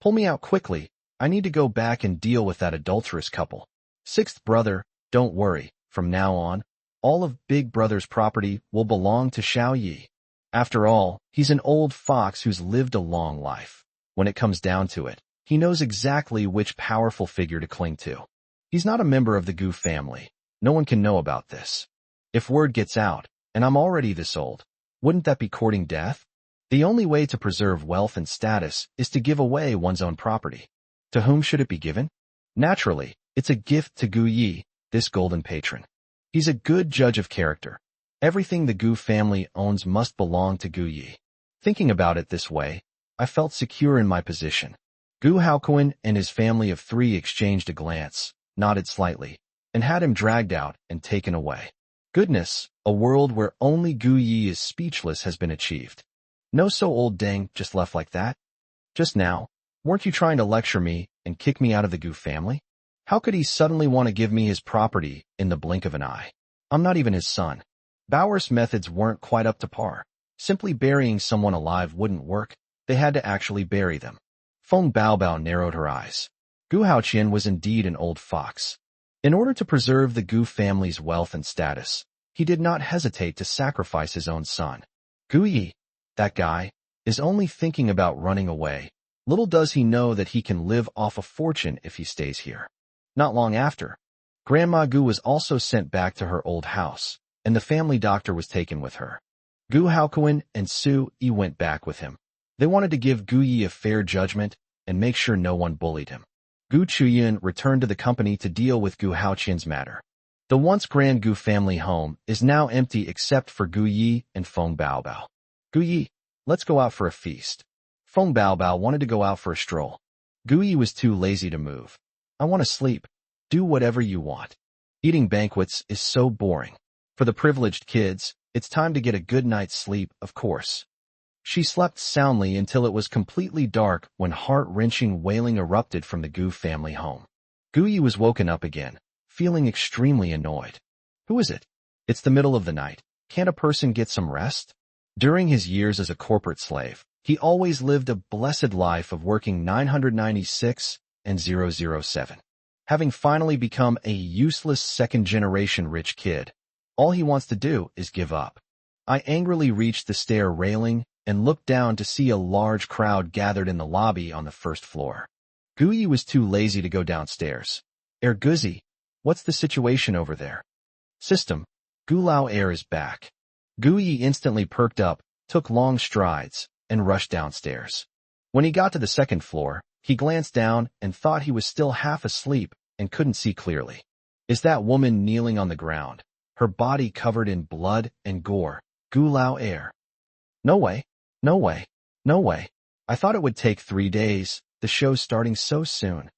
Pull me out quickly, I need to go back and deal with that adulterous couple. Sixth brother, don't worry, from now on, all of Big Brother's property will belong to Xiao Yi. After all, he's an old fox who's lived a long life. When it comes down to it, he knows exactly which powerful figure to cling to. He's not a member of the Gu family. No one can know about this. If word gets out, and I'm already this old, wouldn't that be courting death? The only way to preserve wealth and status is to give away one's own property. To whom should it be given? Naturally, it's a gift to Gu Yi, this golden patron. He's a good judge of character. Everything the Gu family owns must belong to Gu Yi. Thinking about it this way, I felt secure in my position. Gu Haoqian and his family of three exchanged a glance, nodded slightly, and had him dragged out and taken away. Goodness, a world where only Gu Yi is speechless has been achieved. No, so old Deng just left like that? Just now, weren't you trying to lecture me and kick me out of the Gu family? How could he suddenly want to give me his property in the blink of an eye? I'm not even his son. Bauer's methods weren't quite up to par. Simply burying someone alive wouldn't work. They had to actually bury them. Feng Baobao narrowed her eyes. Gu Haoqian was indeed an old fox. In order to preserve the Gu family's wealth and status, he did not hesitate to sacrifice his own son. Gu Yi, that guy, is only thinking about running away. Little does he know that he can live off a fortune if he stays here. Not long after, Grandma Gu was also sent back to her old house, and the family doctor was taken with her. Gu Haokuin and Su Yi went back with him. They wanted to give Gu Yi a fair judgment and make sure no one bullied him. Gu Chuyun returned to the company to deal with Gu Haoqian's matter. The once grand Gu family home is now empty except for Gu Yi and Feng Baobao. Gu Yi, let's go out for a feast. Feng Baobao wanted to go out for a stroll. Gu Yi was too lazy to move. I want to sleep. Do whatever you want. Eating banquets is so boring. For the privileged kids, it's time to get a good night's sleep, of course. She slept soundly until it was completely dark when heart-wrenching wailing erupted from the Gu family home. Gu Yi was woken up again, feeling extremely annoyed. Who is it? It's the middle of the night. Can't a person get some rest? During his years as a corporate slave, he always lived a blessed life of working 996 and 007. Having finally become a useless second-generation rich kid, all he wants to do is give up. I angrily reached the stair railing and looked down to see a large crowd gathered in the lobby on the first floor. Gu Yi was too lazy to go downstairs. Guzi, what's the situation over there? System, Gu Lao Air is back. Gu Yi instantly perked up, took long strides, and rushed downstairs. When he got to the second floor, he glanced down and thought he was still half asleep and couldn't see clearly. Is that woman kneeling on the ground, her body covered in blood and gore? Gu Lao Air. No way, no way, no way. I thought it would take 3 days, the show's starting so soon.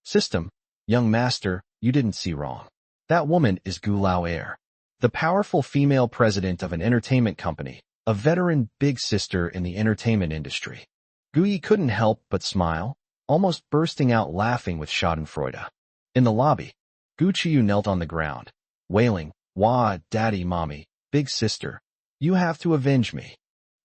System, young master, you didn't see wrong. That woman is Gu Lao Air, the powerful female president of an entertainment company, a veteran big sister in the entertainment industry. Gu Yi couldn't help but smile, almost bursting out laughing with schadenfreude. In the lobby, Gu Chiyu knelt on the ground, wailing, "Wah, daddy, mommy, big sister, you have to avenge me."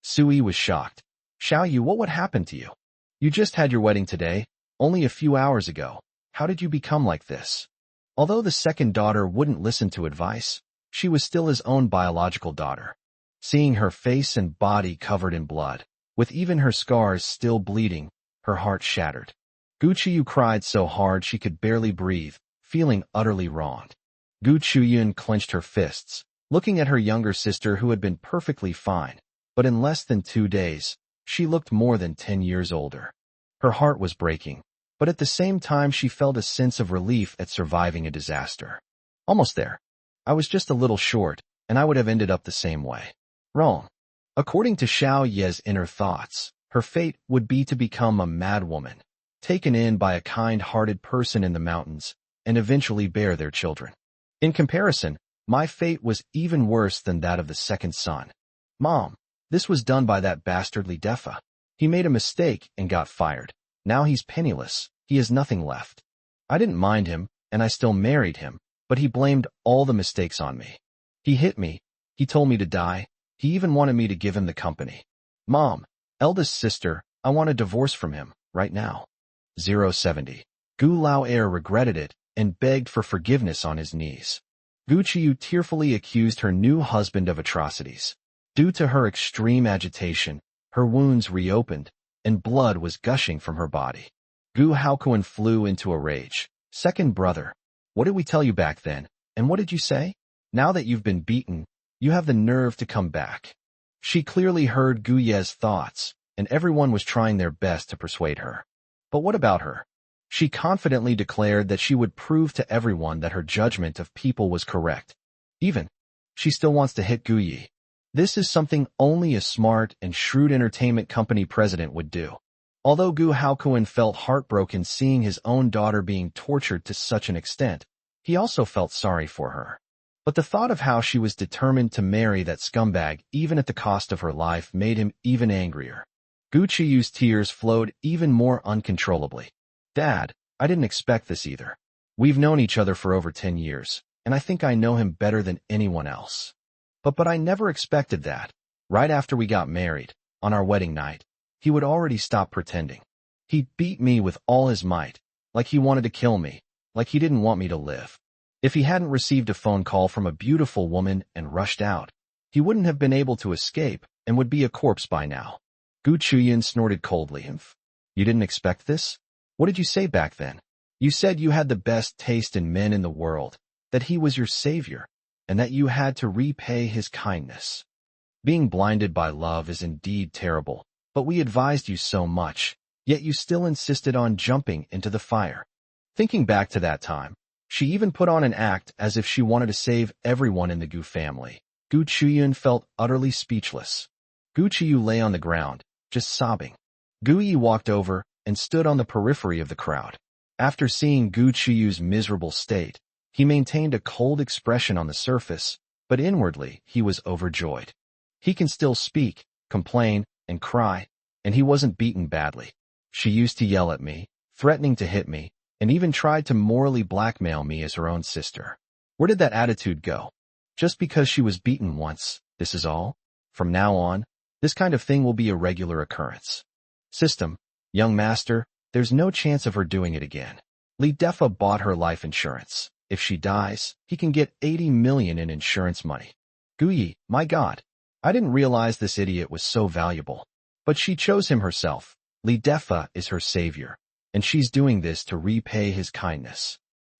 Sui was shocked. Xiao Yu, what would happen to you? You just had your wedding today, only a few hours ago. How did you become like this? Although the second daughter wouldn't listen to advice, she was still his own biological daughter. Seeing her face and body covered in blood, with even her scars still bleeding, her heart shattered. Gu Chiyu cried so hard she could barely breathe, feeling utterly wronged. Gu Chuyun clenched her fists, looking at her younger sister who had been perfectly fine, but in less than 2 days, she looked more than 10 years older. Her heart was breaking, but at the same time she felt a sense of relief at surviving a disaster. Almost there. I was just a little short, and I would have ended up the same way. Wrong. According to Xiao Ye's inner thoughts, her fate would be to become a mad woman, taken in by a kind-hearted person in the mountains, and eventually bear their children. In comparison, my fate was even worse than that of the second son. Mom, this was done by that bastardly Defa. He made a mistake and got fired. Now he's penniless. He has nothing left. I didn't mind him, and I still married him, but he blamed all the mistakes on me. He hit me. He told me to die. He even wanted me to give him the company. Mom, eldest sister, I want a divorce from him, right now. 070. Gu Lao Air regretted it and begged for forgiveness on his knees. Gu Chiyu tearfully accused her new husband of atrocities. Due to her extreme agitation, her wounds reopened, and blood was gushing from her body. Gu Haokuin flew into a rage. Second brother, what did we tell you back then, and what did you say? Now that you've been beaten, you have the nerve to come back. She clearly heard Gu Ye's thoughts, and everyone was trying their best to persuade her. But what about her? She confidently declared that she would prove to everyone that her judgment of people was correct. Even, she still wants to hit Gu Yi. This is something only a smart and shrewd entertainment company president would do. Although Gu Haokuin felt heartbroken seeing his own daughter being tortured to such an extent, he also felt sorry for her. But the thought of how she was determined to marry that scumbag even at the cost of her life made him even angrier. Gu Chiyu's tears flowed even more uncontrollably. Dad, I didn't expect this either. We've known each other for over 10 years, and I think I know him better than anyone else. But I never expected that. Right after we got married, on our wedding night, he would already stop pretending. He beat me with all his might, like he wanted to kill me, like he didn't want me to live. If he hadn't received a phone call from a beautiful woman and rushed out, he wouldn't have been able to escape and would be a corpse by now. Gu Chuyun snorted coldly. You didn't expect this? What did you say back then? You said you had the best taste in men in the world, that he was your savior, and that you had to repay his kindness. Being blinded by love is indeed terrible, but we advised you so much, yet you still insisted on jumping into the fire. Thinking back to that time, she even put on an act as if she wanted to save everyone in the Gu family. Gu Chuyun felt utterly speechless. Gu Chiyu lay on the ground, just sobbing. Gu Yi walked over and stood on the periphery of the crowd. After seeing Gu Chiyu's miserable state, he maintained a cold expression on the surface, but inwardly he was overjoyed. He can still speak, complain, and cry, and he wasn't beaten badly. She used to yell at me, threatening to hit me, and even tried to morally blackmail me as her own sister. Where did that attitude go? Just because she was beaten once, this is all? From now on, this kind of thing will be a regular occurrence. System, young master, there's no chance of her doing it again. Li Defa bought her life insurance. If she dies, he can get 80 million in insurance money. Guyi, my God, I didn't realize this idiot was so valuable. But she chose him herself. Li Defa is her savior, and she's doing this to repay his kindness.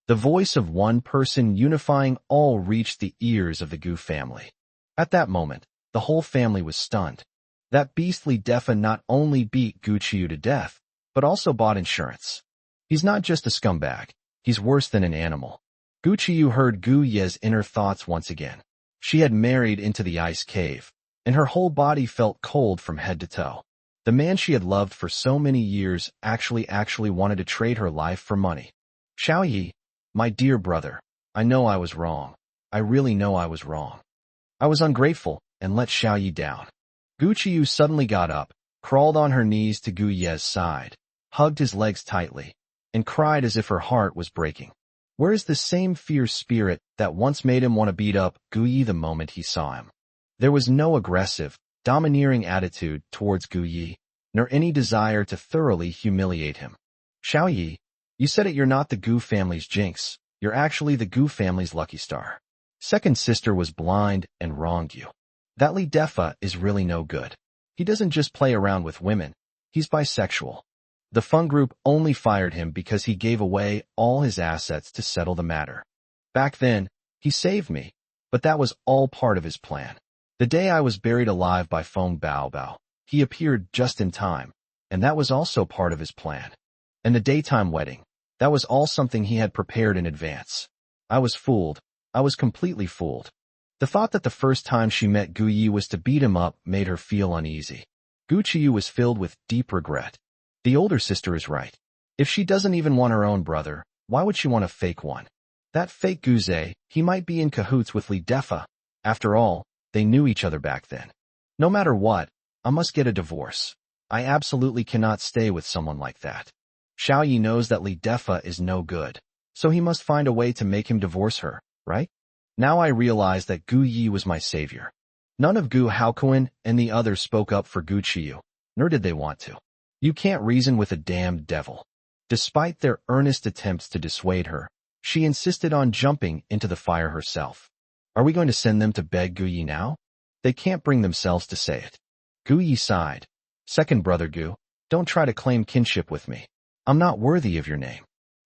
The voice of one person unifying all reached the ears of the Gu family. At that moment, the whole family was stunned. That beastly Defa not only beat Gu Chiyu to death, but also bought insurance. He's not just a scumbag, he's worse than an animal. Gu Chiyu heard Gu Ye's inner thoughts once again. She had married into the ice cave, and her whole body felt cold from head to toe. The man she had loved for so many years actually wanted to trade her life for money. Xiao Yi, my dear brother, I know I was wrong. I really know I was wrong. I was ungrateful and let Xiao Yi down. Gu Chiyu suddenly got up, crawled on her knees to Gu Ye's side, hugged his legs tightly, and cried as if her heart was breaking. Where is the same fierce spirit that once made him want to beat up Gu Yi the moment he saw him? There was no aggressive, domineering attitude towards Gu Yi, nor any desire to thoroughly humiliate him. Xiao Yi, you said it, you're not the Gu family's jinx, you're actually the Gu family's lucky star. Second sister was blind and wronged you. That Li Defa is really no good. He doesn't just play around with women, he's bisexual. The Feng group only fired him because he gave away all his assets to settle the matter. Back then, he saved me, but that was all part of his plan. The day I was buried alive by Feng Bao, he appeared just in time, and that was also part of his plan. And the daytime wedding, that was all something he had prepared in advance. I was fooled. I was completely fooled. The thought that the first time she met Gu Yi was to beat him up made her feel uneasy. Gu Chiyu was filled with deep regret. The older sister is right. If she doesn't even want her own brother, why would she want a fake one? That fake Guze, he might be in cahoots with Li Defa. After all, they knew each other back then. No matter what, I must get a divorce. I absolutely cannot stay with someone like that. Xiao Yi knows that Li Defa is no good, so he must find a way to make him divorce her, right? Now I realize that Gu Yi was my savior. None of Gu Haokuan and the others spoke up for Gu Chiyu, nor did they want to. You can't reason with a damned devil. Despite their earnest attempts to dissuade her, she insisted on jumping into the fire herself. Are we going to send them to beg Gu Yi now? They can't bring themselves to say it. Gu Yi sighed. Second brother Gu, don't try to claim kinship with me. I'm not worthy of your name.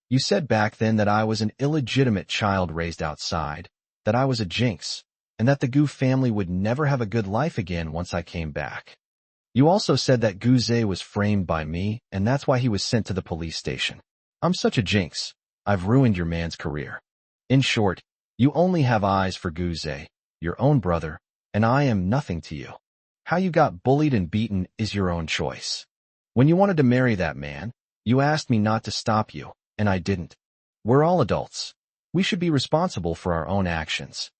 You said back then that I was an illegitimate child raised outside, that I was a jinx, and that the Gu family would never have a good life again once I came back. You also said that Gu Ze was framed by me, and that's why he was sent to the police station. I'm such a jinx. I've ruined your man's career. In short, you only have eyes for Gu Ze, your own brother, and I am nothing to you. How you got bullied and beaten is your own choice. When you wanted to marry that man, you asked me not to stop you, and I didn't. We're all adults. We should be responsible for our own actions.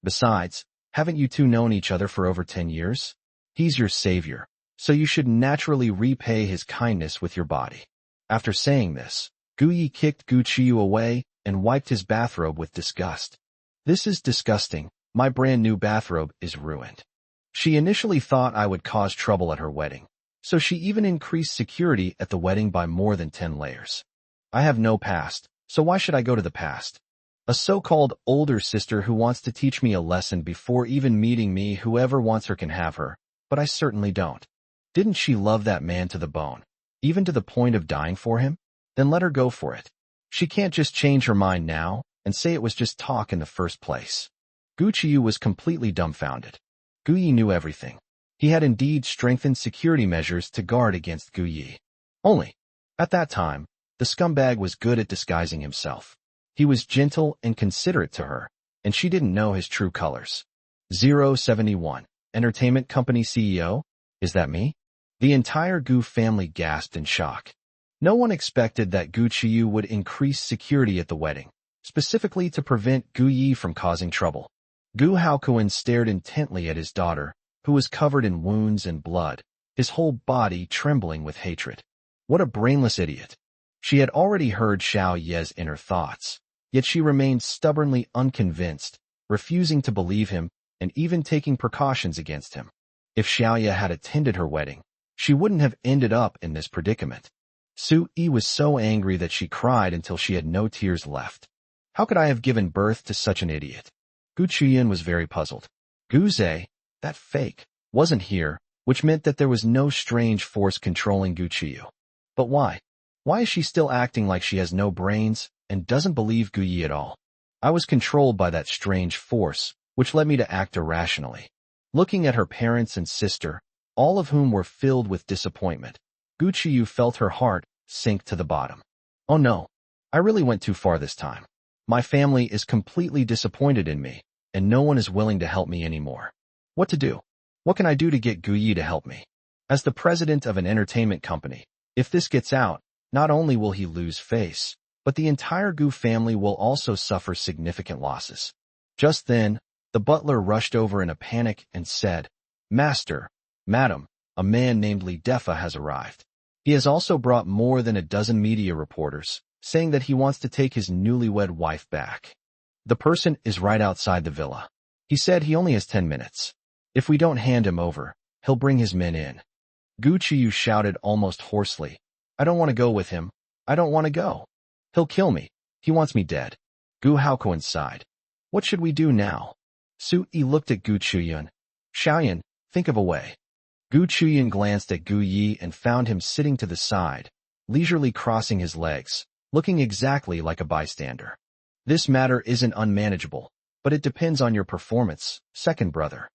Besides, haven't you two known each other for over 10 years? He's your savior, so you should naturally repay his kindness with your body. After saying this, Gu Yi kicked Gu Chiyu away and wiped his bathrobe with disgust. This is disgusting. My brand new bathrobe is ruined. She initially thought I would cause trouble at her wedding, so she even increased security at the wedding by more than 10 layers. I have no past, so why should I go to the past? A so-called older sister who wants to teach me a lesson before even meeting me. Whoever wants her can have her, but I certainly don't. Didn't she love that man to the bone, even to the point of dying for him? Then let her go for it. She can't just change her mind now and say it was just talk in the first place. Gu Qiyu was completely dumbfounded. Gu Yi knew everything. He had indeed strengthened security measures to guard against Gu Yi. Only, at that time, the scumbag was good at disguising himself. He was gentle and considerate to her, and she didn't know his true colors. 071. Entertainment company CEO? Is that me? The entire Gu family gasped in shock. No one expected that Gu Qiyu would increase security at the wedding, specifically to prevent Gu Yi from causing trouble. Gu Haokuan stared intently at his daughter, who was covered in wounds and blood, his whole body trembling with hatred. What a brainless idiot. She had already heard Xiao Ye's inner thoughts, yet she remained stubbornly unconvinced, refusing to believe him and even taking precautions against him. If Xiao Ye had attended her wedding, she wouldn't have ended up in this predicament. Su Yi was so angry that she cried until she had no tears left. How could I have given birth to such an idiot? Gu Chuyin was very puzzled. Gu Zhe, that fake, wasn't here, which meant that there was no strange force controlling Gu Qiyu. But why? Why is she still acting like she has no brains and doesn't believe Gu Yi at all? I was controlled by that strange force, which led me to act irrationally. Looking at her parents and sister, all of whom were filled with disappointment, Gu Qiyu felt her heart sink to the bottom. Oh no, I really went too far this time. My family is completely disappointed in me, and no one is willing to help me anymore. What to do? What can I do to get Gu Yi to help me? As the president of an entertainment company, if this gets out, not only will he lose face, but the entire Gu family will also suffer significant losses. Just then, the butler rushed over in a panic and said, Master, Madam, a man named Li Defa has arrived. He has also brought more than a dozen media reporters, saying that he wants to take his newlywed wife back. The person is right outside the villa. He said he only has 10 minutes. If we don't hand him over, he'll bring his men in. Gu Qiyu shouted almost hoarsely, I don't want to go with him. I don't want to go. He'll kill me. He wants me dead. Gu Haokuan sighed. What should we do now? Su Yi looked at Gu Chuyin. Xiaoyan, think of a way. Gu Chuyin glanced at Gu Yi and found him sitting to the side, leisurely crossing his legs, looking exactly like a bystander. This matter isn't unmanageable, but it depends on your performance, second brother.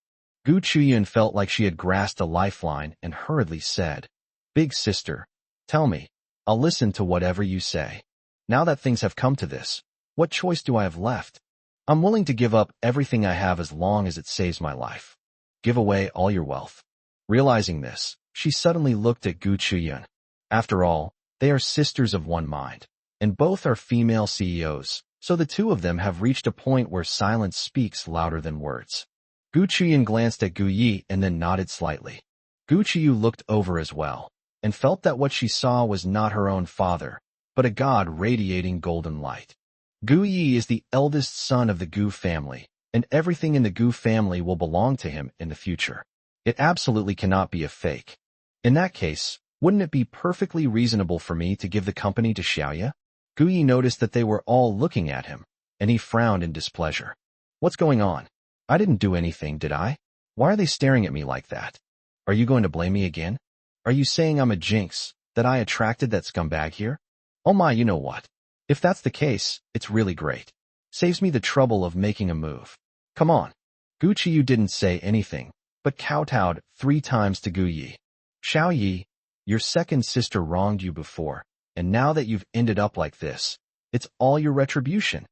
Gu Chuyin felt like she had grasped a lifeline and hurriedly said, Big sister, tell me, I'll listen to whatever you say. Now that things have come to this, what choice do I have left? I'm willing to give up everything I have as long as it saves my life. Give away all your wealth. Realizing this, she suddenly looked at Gu Chuyin. After all, they are sisters of one mind, and both are female CEOs, so the two of them have reached a point where silence speaks louder than words. Gu Chuyin glanced at Gu Yi and then nodded slightly. Gu Qiyu looked over as well, and felt that what she saw was not her own father, but a god radiating golden light. Gu Yi is the eldest son of the Gu family, and everything in the Gu family will belong to him in the future. It absolutely cannot be a fake. In that case, wouldn't it be perfectly reasonable for me to give the company to Xiaoye? Gu Yi noticed that they were all looking at him, and he frowned in displeasure. What's going on? I didn't do anything, did I? Why are they staring at me like that? Are you going to blame me again? Are you saying I'm a jinx, that I attracted that scumbag here? Oh my, you know what? If that's the case, it's really great. Saves me the trouble of making a move. Come on. Gu Qiyu didn't say anything, but kowtowed 3 times to Gu Yi. Xiao Yi, your second sister wronged you before, and now that you've ended up like this, it's all your retribution.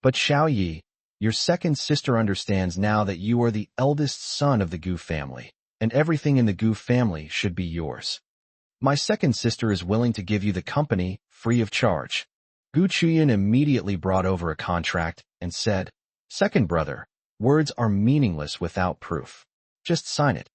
But Xiao Yi, your second sister understands now that you are the eldest son of the Gu family, and everything in the Gu family should be yours. My second sister is willing to give you the company free of charge. Gu Chuyin immediately brought over a contract and said, Second brother, words are meaningless without proof. Just sign it.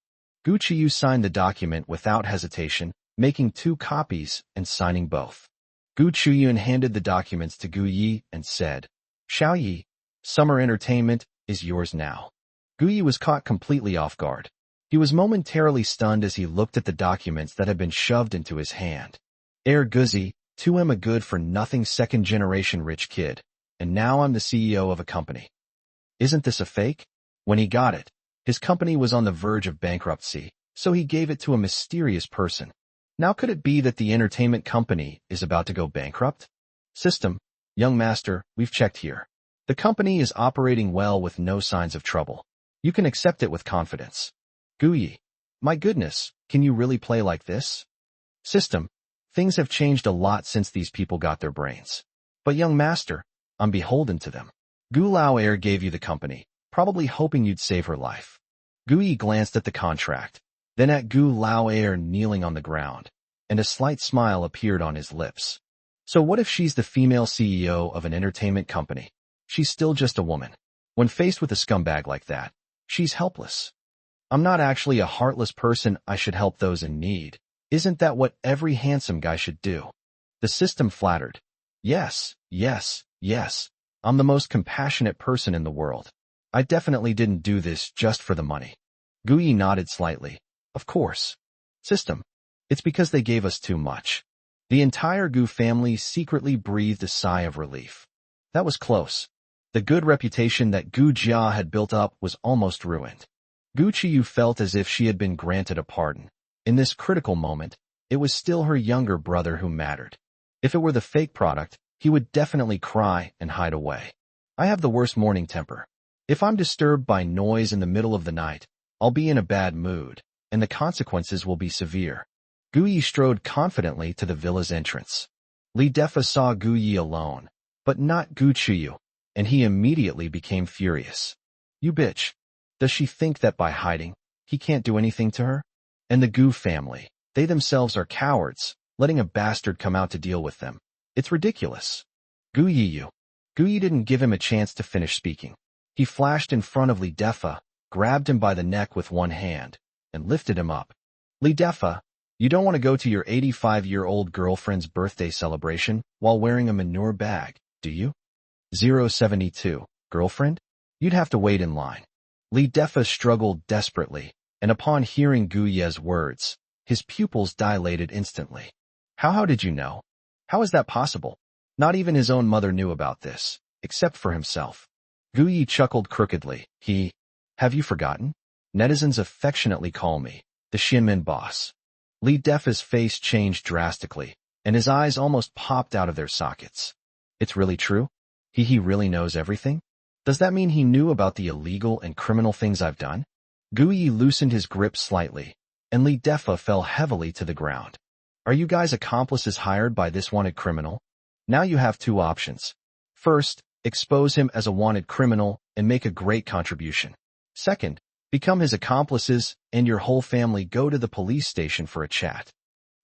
Gu Qiyu signed the document without hesitation, making 2 copies and signing both. Gu Chuyin handed the documents to Gu Yi and said, Xiao Yi, summer entertainment is yours now. Gu Yi was caught completely off guard. He was momentarily stunned as he looked at the documents that had been shoved into his hand. Guzi, 2M a good-for-nothing second-generation rich kid, and now I'm the CEO of a company. Isn't this a fake? When he got it, his company was on the verge of bankruptcy, so he gave it to a mysterious person. Now could it be that the entertainment company is about to go bankrupt? System, young master, we've checked here. The company is operating well with no signs of trouble. You can accept it with confidence. Guyi, my goodness, can you really play like this? System, things have changed a lot since these people got their brains. But young master, I'm beholden to them. Gu Lao Air gave you the company, probably hoping you'd save her life. Guyi glanced at the contract, then at Gu Lao Air kneeling on the ground, and a slight smile appeared on his lips. So what if she's the female CEO of an entertainment company? She's still just a woman. When faced with a scumbag like that, she's helpless. I'm not actually a heartless person. I should help those in need. Isn't that what every handsome guy should do? The system flattered. Yes, yes, yes. I'm the most compassionate person in the world. I definitely didn't do this just for the money. Guyi nodded slightly. Of course. System. It's because they gave us too much. The entire Gu family secretly breathed a sigh of relief. That was close. The good reputation that Gu Jia had built up was almost ruined. Gu Qiyu felt as if she had been granted a pardon. In this critical moment, it was still her younger brother who mattered. If it were the fake product, he would definitely cry and hide away. I have the worst morning temper. If I'm disturbed by noise in the middle of the night, I'll be in a bad mood, and the consequences will be severe. Guyi strode confidently to the villa's entrance. Li Defa saw Guyi alone, but not Gu Qiyu, and he immediately became furious. You bitch. Does she think that by hiding, he can't do anything to her? And the Gu family, they themselves are cowards, letting a bastard come out to deal with them. It's ridiculous. Guyi didn't give him a chance to finish speaking. He flashed in front of Li Defa, grabbed him by the neck with one hand, and lifted him up. Li Defa, you don't want to go to your 85-year-old girlfriend's birthday celebration while wearing a manure bag, do you? 072, girlfriend? You'd have to wait in line. Li Defa struggled desperately, and upon hearing Guye's words, his pupils dilated instantly. How did you know? How is that possible? Not even his own mother knew about this, except for himself. Guyi chuckled crookedly. Have you forgotten? Netizens affectionately call me the Shinmin boss. Li Defa's face changed drastically, and his eyes almost popped out of their sockets. It's really true? He really knows everything? Does that mean he knew about the illegal and criminal things I've done? Guyi loosened his grip slightly, and Li Defa fell heavily to the ground. Are you guys accomplices hired by this wanted criminal? Now you have two options. First, expose him as a wanted criminal and make a great contribution. Second, become his accomplices and your whole family go to the police station for a chat.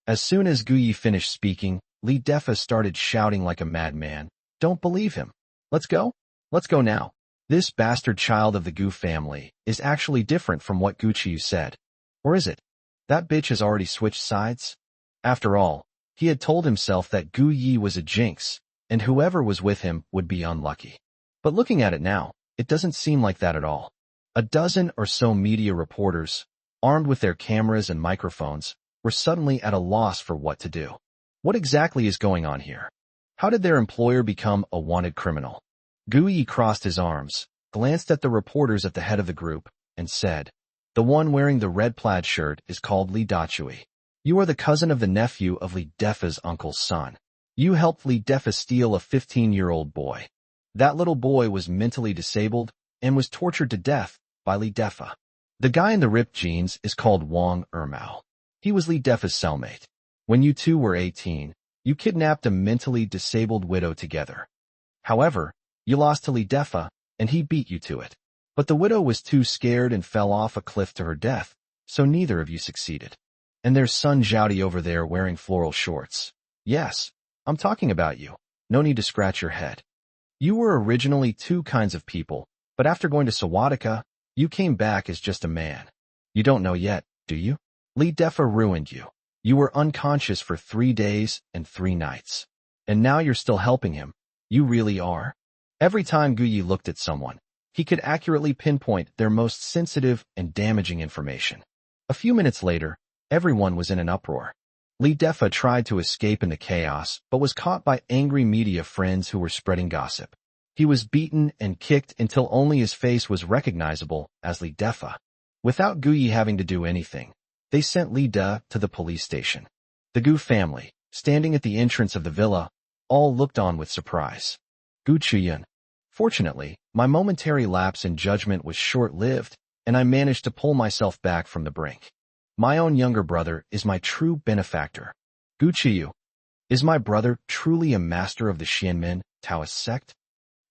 As soon as Guyi finished speaking, Li Defa started shouting like a madman. Don't believe him. Let's go? Let's go now. This bastard child of the Gu family is actually different from what Gu Qiyu said. Or is it? That bitch has already switched sides? After all, he had told himself that Gu Yi was a jinx, and whoever was with him would be unlucky. But looking at it now, it doesn't seem like that at all. A dozen or so media reporters, armed with their cameras and microphones, were suddenly at a loss for what to do. What exactly is going on here? How did their employer become a wanted criminal? Guyi crossed his arms, glanced at the reporters at the head of the group, and said, The one wearing the red plaid shirt is called Li Dachui. You are the cousin of the nephew of Li Defa's uncle's son. You helped Li Defa steal a 15-year-old boy. That little boy was mentally disabled and was tortured to death by Li Defa. The guy in the ripped jeans is called Wang Ermao. He was Li Defa's cellmate. When you two were 18, you kidnapped a mentally disabled widow together. However, you lost to Li Defa, and he beat you to it. But the widow was too scared and fell off a cliff to her death, so neither of you succeeded. And there's Sun Zhaodi over there wearing floral shorts. Yes, I'm talking about you. No need to scratch your head. You were originally two kinds of people, but after going to Sawadika, you came back as just a man. You don't know yet, do you? Li Defa ruined you. You were unconscious for 3 days and 3 nights. And now you're still helping him. You really are. Every time Guyi looked at someone, he could accurately pinpoint their most sensitive and damaging information. A few minutes later, everyone was in an uproar. Li Defa tried to escape in the chaos, but was caught by angry media friends who were spreading gossip. He was beaten and kicked until only his face was recognizable as Li Defa. Without Guyi having to do anything, they sent Li De to the police station. The Gu family, standing at the entrance of the villa, all looked on with surprise. Gu Chuyun. Fortunately, my momentary lapse in judgment was short-lived, and I managed to pull myself back from the brink. My own younger brother is my true benefactor. Gu Chiyu. Is my brother truly a master of the Xianmen Taoist sect?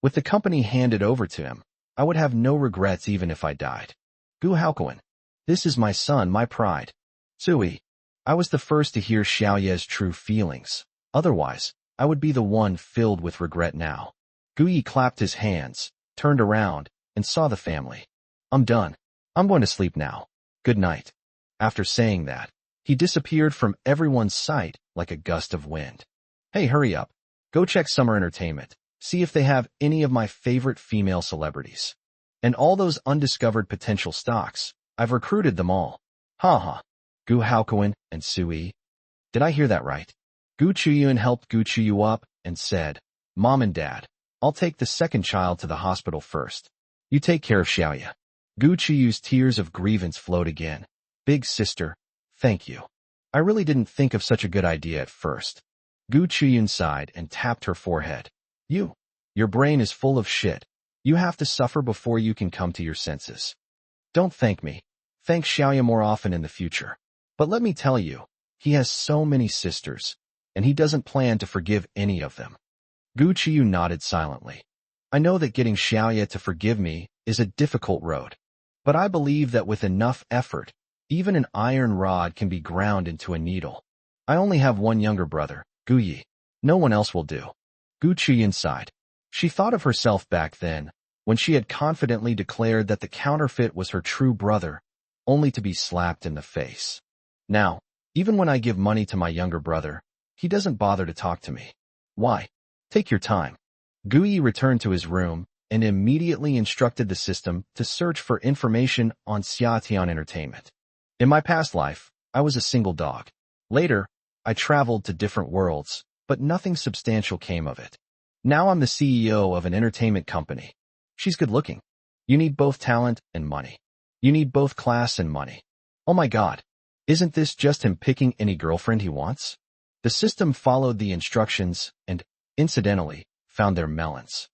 With the company handed over to him, I would have no regrets even if I died. Gu Haokuan. This is my son, my pride. Sui. I was the first to hear Xiaoye's true feelings. Otherwise, I would be the one filled with regret now. Gu Yi clapped his hands, turned around, and saw the family. I'm done. I'm going to sleep now. Good night. After saying that, he disappeared from everyone's sight like a gust of wind. Hey, hurry up. Go check Summer Entertainment. See if they have any of my favorite female celebrities. And all those undiscovered potential stocks. I've recruited them all. Ha ha. Gu Haokuan and Sui. Did I hear that right? Gu Chuyun helped Gu Chuyu up and said, Mom and Dad, I'll take the second child to the hospital first. You take care of Xiaoye. Gu Chuyu's tears of grievance flowed again. Big sister, thank you. I really didn't think of such a good idea at first. Gu Chuyun sighed and tapped her forehead. Your brain is full of shit. You have to suffer before you can come to your senses. Don't thank me. Thank Xiaoye more often in the future. But let me tell you, he has so many sisters, and he doesn't plan to forgive any of them. Gu Chiyu nodded silently. I know that getting Xiaoye to forgive me is a difficult road, but I believe that with enough effort, even an iron rod can be ground into a needle. I only have one younger brother, Gu Yi. No one else will do. Gu Chuyun sighed. She thought of herself back then, when she had confidently declared that the counterfeit was her true brother, only to be slapped in the face. Now, even when I give money to my younger brother, he doesn't bother to talk to me. Why? Take your time. Gu Yi returned to his room and immediately instructed the system to search for information on Xiatian Entertainment. In my past life, I was a single dog. Later, I traveled to different worlds, but nothing substantial came of it. Now I'm the CEO of an entertainment company. She's good looking. You need both talent and money. You need both class and money. Oh my God. Isn't this just him picking any girlfriend he wants? The system followed the instructions and, incidentally, found their melons.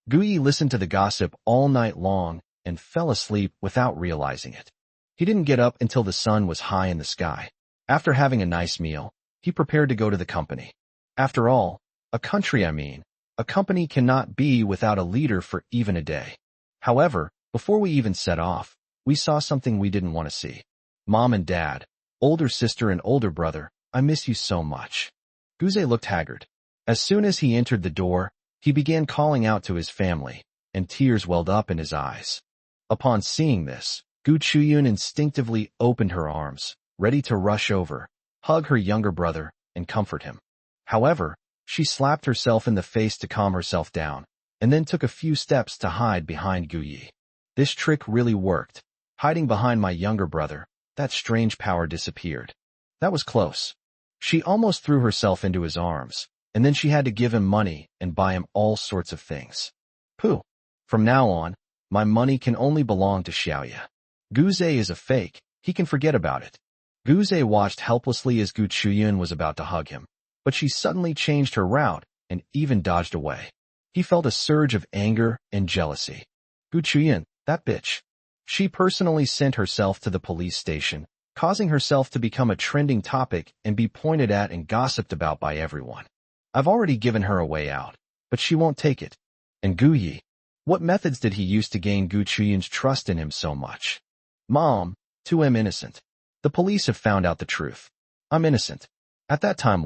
Gu Yi listened to the gossip all night long and fell asleep without realizing it. He didn't get up until the sun was high in the sky. After having a nice meal, he prepared to go to the company. After all, a company cannot be without a leader for even a day. However, before we even set off, we saw something we didn't want to see. Mom and Dad, older sister and older brother, I miss you so much. Guze looked haggard. As soon as he entered the door, he began calling out to his family, and tears welled up in his eyes. Upon seeing this, Gu Chuyun instinctively opened her arms, ready to rush over, hug her younger brother, and comfort him. However, she slapped herself in the face to calm herself down, and then took a few steps to hide behind Gu Yi. This trick really worked. Hiding behind my younger brother, that strange power disappeared. That was close. She almost threw herself into his arms, and then she had to give him money and buy him all sorts of things. Pooh. From now on, my money can only belong to Xiaoye. Guze is a fake. He can forget about it. Guze watched helplessly as Gu Chuyun was about to hug him, but she suddenly changed her route and even dodged away. He felt a surge of anger and jealousy. Gu Chuyun, that bitch. She personally sent herself to the police station, causing herself to become a trending topic and be pointed at and gossiped about by everyone. I've already given her a way out, but she won't take it. And Gu Yi, what methods did he use to gain Gu Chuyun's trust in him so much? Mom, too, I'm innocent. The police have found out the truth. I'm innocent. At that time,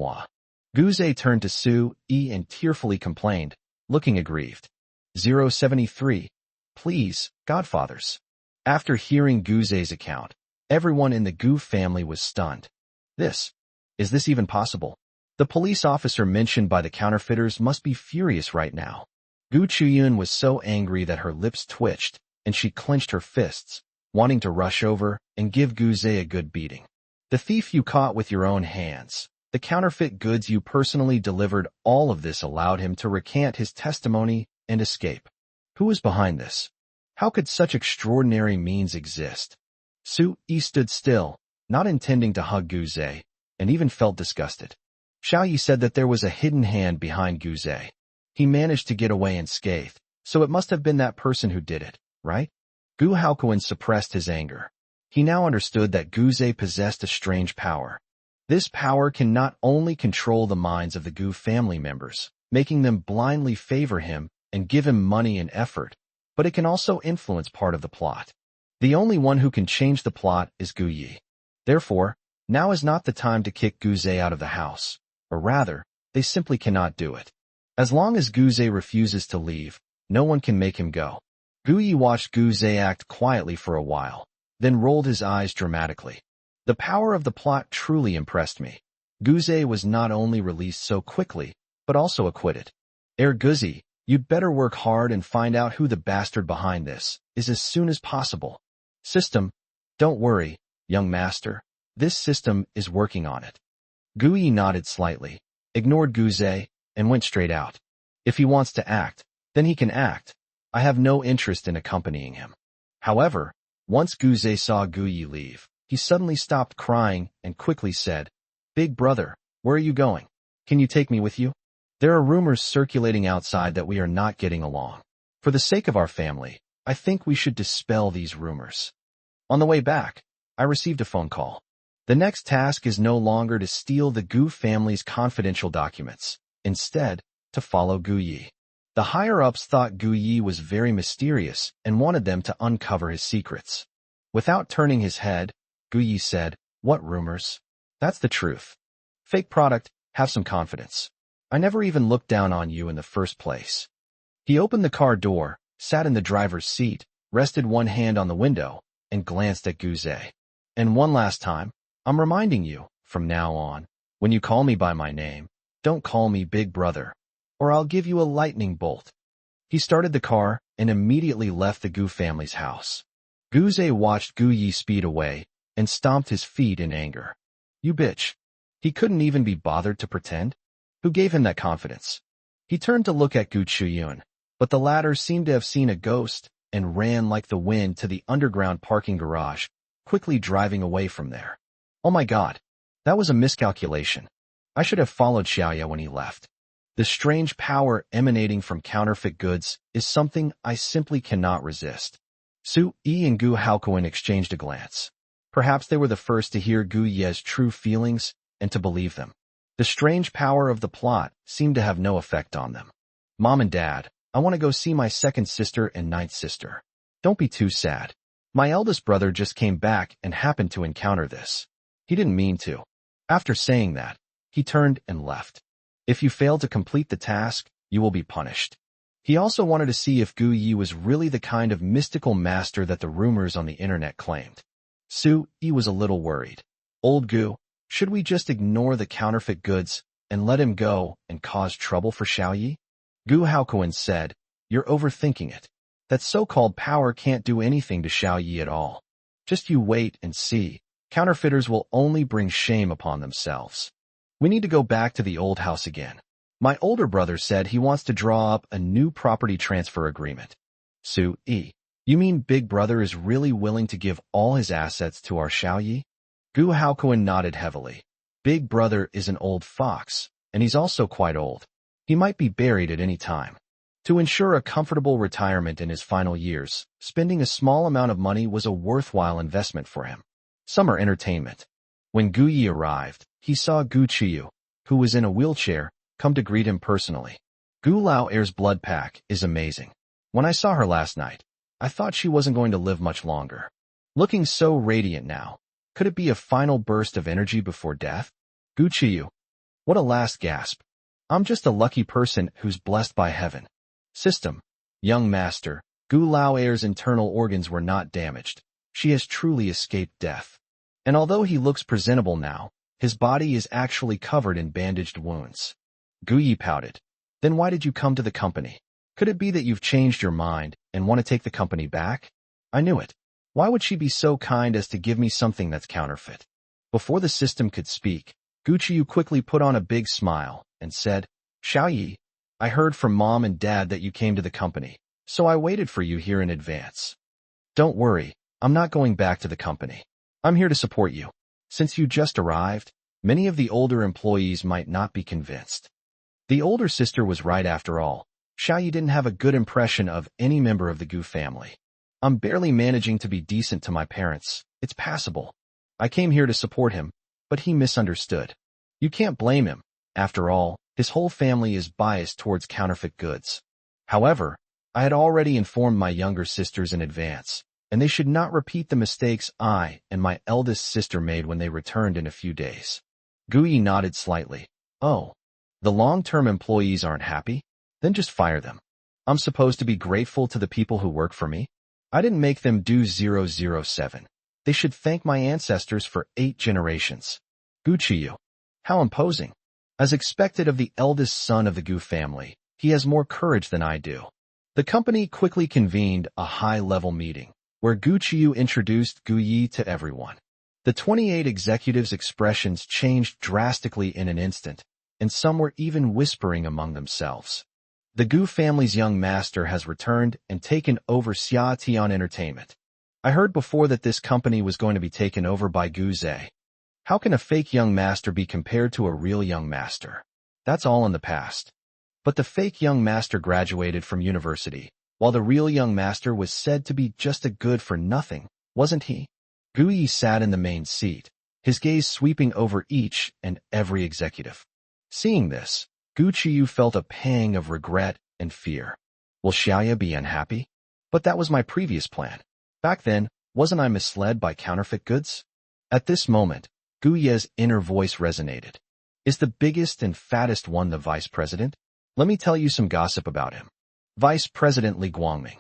Guze turned to Su E and tearfully complained, looking aggrieved. 073. Please, godfathers. After hearing Guze's account, everyone in the Gu family was stunned. Is this even possible? The police officer mentioned by the counterfeiters must be furious right now. Gu Chuyun was so angry that her lips twitched, and she clenched her fists, wanting to rush over and give Guze a good beating. The thief you caught with your own hands, the counterfeit goods you personally delivered, all of this allowed him to recant his testimony and escape. Who was behind this? How could such extraordinary means exist? Su E stood still, not intending to hug Guze, and even felt disgusted. Xiaoyi said that there was a hidden hand behind Guze. He managed to get away unscathed, so it must have been that person who did it, right? Gu Haokuan suppressed his anger. He now understood that Guze possessed a strange power. This power can not only control the minds of the Gu family members, making them blindly favor him and give him money and effort, but it can also influence part of the plot. The only one who can change the plot is Gu Yi. Therefore, now is not the time to kick Guze out of the house, or rather, they simply cannot do it. As long as Guze refuses to leave, no one can make him go. Gu Yi watched Guze act quietly for a while, then rolled his eyes dramatically. The power of the plot truly impressed me. Guze was not only released so quickly, but also acquitted. Guzi, you'd better work hard and find out who the bastard behind this is as soon as possible. System, don't worry, young master. This system is working on it. Gu Yi nodded slightly, ignored Guze, and went straight out. If he wants to act, then he can act. I have no interest in accompanying him. However, once Guze saw Gu Yi leave, he suddenly stopped crying and quickly said, "Big brother, where are you going? Can you take me with you? There are rumors circulating outside that we are not getting along. For the sake of our family, I think we should dispel these rumors." On the way back, I received a phone call. The next task is no longer to steal the Gu family's confidential documents. Instead, to follow Gu Yi. The higher-ups thought Gu Yi was very mysterious and wanted them to uncover his secrets. Without turning his head, Gu Yi said, "What rumors? That's the truth. Fake product, have some confidence. I never even looked down on you in the first place." He opened the car door, sat in the driver's seat, rested one hand on the window, and glanced at Guze. "And one last time, I'm reminding you, from now on, when you call me by my name, don't call me Big Brother, or I'll give you a lightning bolt." He started the car and immediately left the Gu family's house. Guze watched Gu Yi speed away and stomped his feet in anger. "You bitch." He couldn't even be bothered to pretend. Who gave him that confidence? He turned to look at Gu Chuyun, but the latter seemed to have seen a ghost and ran like the wind to the underground parking garage, quickly driving away from there. Oh my god, that was a miscalculation. I should have followed Xiaoya when he left. The strange power emanating from counterfeit goods is something I simply cannot resist. Su Yi and Gu Haokuan exchanged a glance. Perhaps they were the first to hear Gu Ye's true feelings and to believe them. The strange power of the plot seemed to have no effect on them. "Mom and Dad, I want to go see my second sister and ninth sister. Don't be too sad. My eldest brother just came back and happened to encounter this. He didn't mean to." After saying that, he turned and left. "If you fail to complete the task, you will be punished." He also wanted to see if Gu Yi was really the kind of mystical master that the rumors on the internet claimed. Su Yi was a little worried. "Old Gu, should we just ignore the counterfeit goods and let him go and cause trouble for Xiaoyi?" Gu Haokuan said, "You're overthinking it. That so-called power can't do anything to Xiaoyi at all. Just you wait and see. Counterfeiters will only bring shame upon themselves. We need to go back to the old house again. My older brother said he wants to draw up a new property transfer agreement." Su Yi, you mean Big Brother is really willing to give all his assets to our Xiaoyi? Gu Haokuan nodded heavily. Big Brother is an old fox, and he's also quite old. He might be buried at any time. To ensure a comfortable retirement in his final years, spending a small amount of money was a worthwhile investment for him. Summer entertainment. When Gu Yi arrived, he saw Gu Chiyu, who was in a wheelchair, come to greet him personally. Gu Lao Air's blood pack is amazing. When I saw her last night, I thought she wasn't going to live much longer. Looking so radiant now, could it be a final burst of energy before death? Gu Chiyu. What a last gasp. I'm just a lucky person who's blessed by heaven. System. Young master, Gu Lao Air's internal organs were not damaged. She has truly escaped death. And although he looks presentable now, his body is actually covered in bandaged wounds. Gu Yi pouted. Then why did you come to the company? Could it be that you've changed your mind and want to take the company back? I knew it. Why would she be so kind as to give me something that's counterfeit? Before the system could speak, Gu Chiyu quickly put on a big smile and said, Xiaoyi, I heard from Mom and Dad that you came to the company, so I waited for you here in advance. Don't worry, I'm not going back to the company. I'm here to support you. Since you just arrived, Many of the older employees might not be convinced. The older sister was right after all. Xiaoyi didn't have a good impression of any member of the Gu family. I'm barely managing to be decent to my parents. It's passable. I came here to support him, but he misunderstood. You can't blame him. After all, his whole family is biased towards counterfeit goods. However, I had already informed my younger sisters in advance, and they should not repeat the mistakes I and my eldest sister made when they returned in a few days. Guyi nodded slightly. Oh, the long-term employees aren't happy? Then just fire them. I'm supposed to be grateful to the people who work for me? I didn't make them do 007. They should thank my ancestors for 8 generations. Gu Qiyu. How imposing. As expected of the eldest son of the Gu family, he has more courage than I do. The company quickly convened a high-level meeting, where Gu Qiyu introduced Gu Yi to everyone. The 28 executives' expressions changed drastically in an instant, and some were even whispering among themselves. The Gu family's young master has returned and taken over Xia Tian Entertainment. I heard before that this company was going to be taken over by Gu Zhe. How can a fake young master be compared to a real young master? That's all in the past. But the fake young master graduated from university, while the real young master was said to be just a good-for-nothing, wasn't he? Gu Yi sat in the main seat, his gaze sweeping over each and every executive. Seeing this, Gu Qiyu felt a pang of regret and fear. Will Xiaoya be unhappy? But that was my previous plan. Back then, wasn't I misled by counterfeit goods? At this moment, Gu Ye's inner voice resonated. Is the biggest and fattest one the vice president? Let me tell you some gossip about him. Vice President Li Guangming.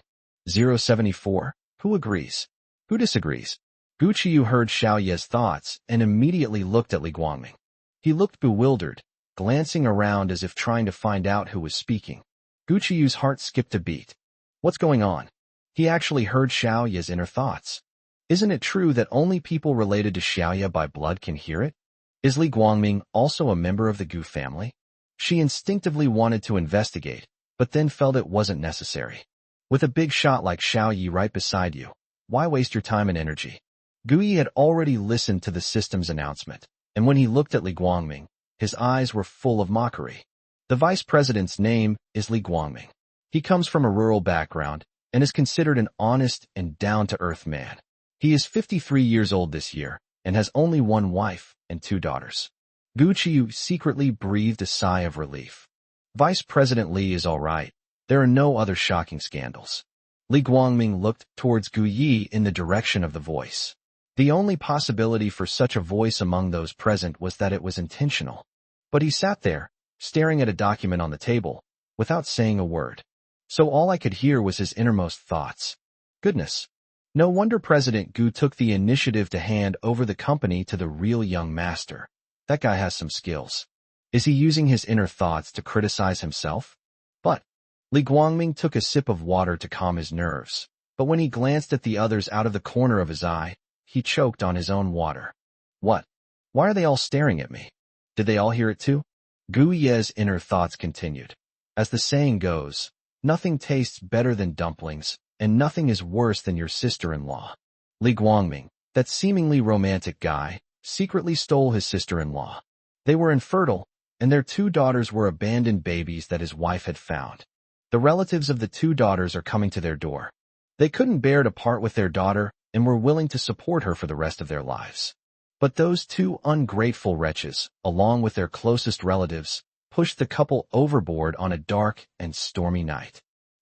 074. Who agrees? Who disagrees? Gu Qiyu heard Xiao Ye's thoughts and immediately looked at Li Guangming. He looked bewildered, glancing around as if trying to find out who was speaking. Gu Qiyu's heart skipped a beat. What's going on? He actually heard Xiao Ye's inner thoughts. Isn't it true that only people related to Xiao Ye by blood can hear it? Is Li Guangming also a member of the Gu family? She instinctively wanted to investigate, but then felt it wasn't necessary. With a big shot like Xiao Yi right beside you, why waste your time and energy? Gu Yi had already listened to the system's announcement, and when he looked at Li Guangming, his eyes were full of mockery. The vice president's name is Li Guangming. He comes from a rural background and is considered an honest and down-to-earth man. He is 53 years old this year and has only one wife and 2 daughters. Gu Qiyu secretly breathed a sigh of relief. Vice President Li is all right. There are no other shocking scandals. Li Guangming looked towards Gu Yi in the direction of the voice. The only possibility for such a voice among those present was that it was intentional. But he sat there, staring at a document on the table, without saying a word. So all I could hear was his innermost thoughts. Goodness. No wonder President Gu took the initiative to hand over the company to the real young master. That guy has some skills. Is he using his inner thoughts to criticize himself? But Li Guangming took a sip of water to calm his nerves. But when he glanced at the others out of the corner of his eye, he choked on his own water. What? Why are they all staring at me? Did they all hear it too? Gu Ye's inner thoughts continued. As the saying goes, nothing tastes better than dumplings, and nothing is worse than your sister-in-law. Li Guangming, that seemingly romantic guy, secretly stole his sister-in-law. They were infertile, and their 2 daughters were abandoned babies that his wife had found. The relatives of the 2 daughters are coming to their door. They couldn't bear to part with their daughter and were willing to support her for the rest of their lives. But those 2 ungrateful wretches, along with their closest relatives, pushed the couple overboard on a dark and stormy night.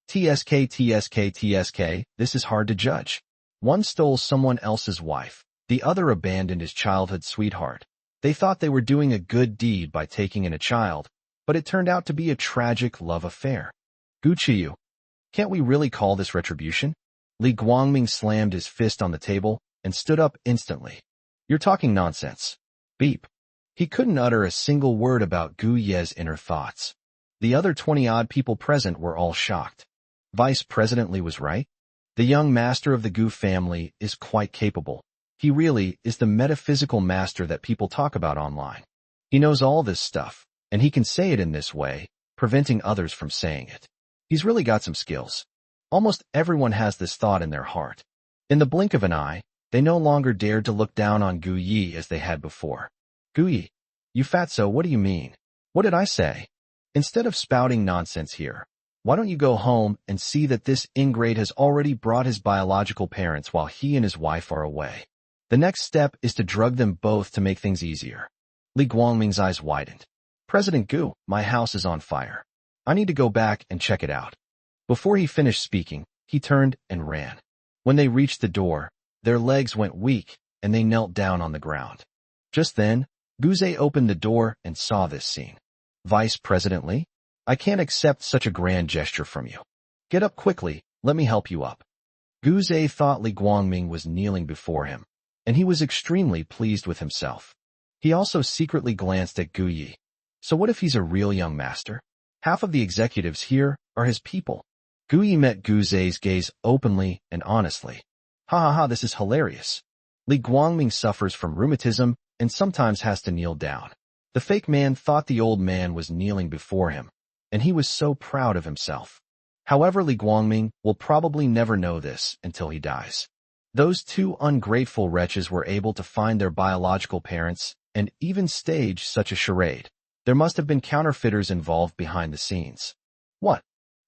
TSK, this is hard to judge. One stole someone else's wife, the other abandoned his childhood sweetheart. They thought they were doing a good deed by taking in a child, but it turned out to be a tragic love affair. Gu Qiyu, can't we really call this retribution? Li Guangming slammed his fist on the table and stood up instantly. You're talking nonsense. Beep. He couldn't utter a single word about Gu Ye's inner thoughts. The other 20-odd people present were all shocked. Vice President Li was right. The young master of the Gu family is quite capable. He really is the metaphysical master that people talk about online. He knows all this stuff, and he can say it in this way, preventing others from saying it. He's really got some skills. Almost everyone has this thought in their heart. In the blink of an eye, they no longer dared to look down on Gu Yi as they had before. Gu Yi, You fatso, what do you mean? What did I say? Instead of spouting nonsense here, why don't you go home and see that this ingrate has already brought his biological parents while he and his wife are away. The next step is to drug them both to make things easier. Li Guangming's eyes widened. President Gu, my house is on fire. I need to go back and check it out. Before he finished speaking, he turned and ran. When they reached the door, their legs went weak and they knelt down on the ground. Just then, Guze opened the door and saw this scene. Vice President Li? I can't accept such a grand gesture from you. Get up quickly, let me help you up. Guze thought Li Guangming was kneeling before him, and he was extremely pleased with himself. He also secretly glanced at Gu Yi. So what if he's a real young master? Half of the executives here are his people. Gu Yi met Guze's gaze openly and honestly. Ha ha ha, this is hilarious. Li Guangming suffers from rheumatism and sometimes has to kneel down. The fake man thought the old man was kneeling before him, and he was so proud of himself. However, Li Guangming will probably never know this until he dies. Those two ungrateful wretches were able to find their biological parents and even stage such a charade. There must have been counterfeiters involved behind the scenes. What?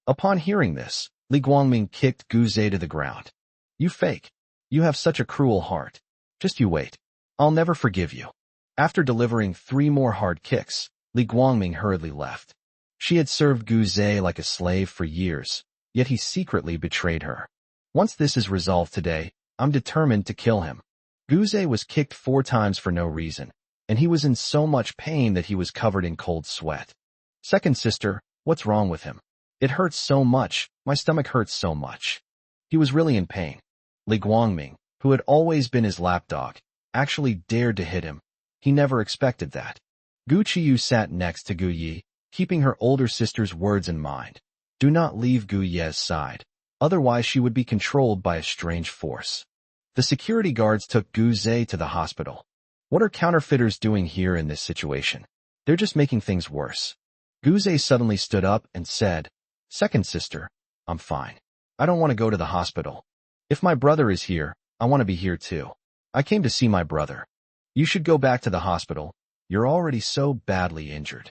Upon hearing this, Li Guangming kicked Guze to the ground. You fake. You have such a cruel heart. Just you wait. I'll never forgive you. After delivering 3 more hard kicks, Li Guangming hurriedly left. She had served Guze like a slave for years, yet he secretly betrayed her. Once this is resolved today, I'm determined to kill him. Guze was kicked 4 times for no reason, and he was in so much pain that he was covered in cold sweat. Second sister, what's wrong with him? It hurts so much, my stomach hurts so much. He was really in pain. Li Guangming, who had always been his lapdog, actually dared to hit him. He never expected that. Gu Qiyu sat next to Gu Yi, keeping her older sister's words in mind. Do not leave Gu Ye's side, otherwise she would be controlled by a strange force. The security guards took Gu Ze to the hospital. What are counterfeiters doing here in this situation? They're just making things worse. Gu Ze suddenly stood up and said, Second sister, I'm fine. I don't want to go to the hospital. If my brother is here, I want to be here too. I came to see my brother. You should go back to the hospital. You're already so badly injured.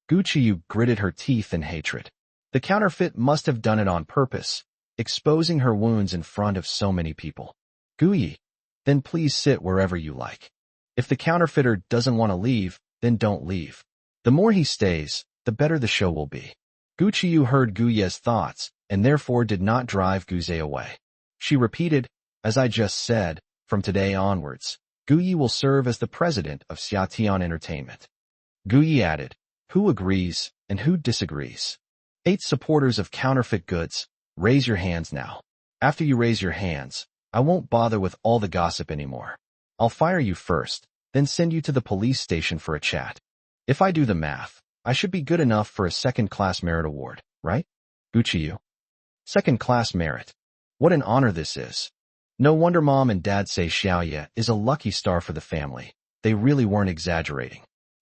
Gu Qiyu gritted her teeth in hatred. The counterfeit must have done it on purpose, exposing her wounds in front of so many people. Gu Yi, then please sit wherever you like. If the counterfeiter doesn't want to leave, then don't leave. The more he stays, the better the show will be. Gu Qiyu heard Gu Ye's thoughts and therefore did not drive Guze away. She repeated, as I just said, from today onwards, Gu Yi will serve as the president of Xiatian Entertainment. Gu Yi added, who agrees and who disagrees? 8 supporters of counterfeit goods, raise your hands now. After you raise your hands, I won't bother with all the gossip anymore. I'll fire you first, then send you to the police station for a chat. If I do the math, I should be good enough for a second-class merit award, right? Gu Qiyu. Second-class merit. What an honor this is. No wonder Mom and Dad say Xiaoye is a lucky star for the family. They really weren't exaggerating.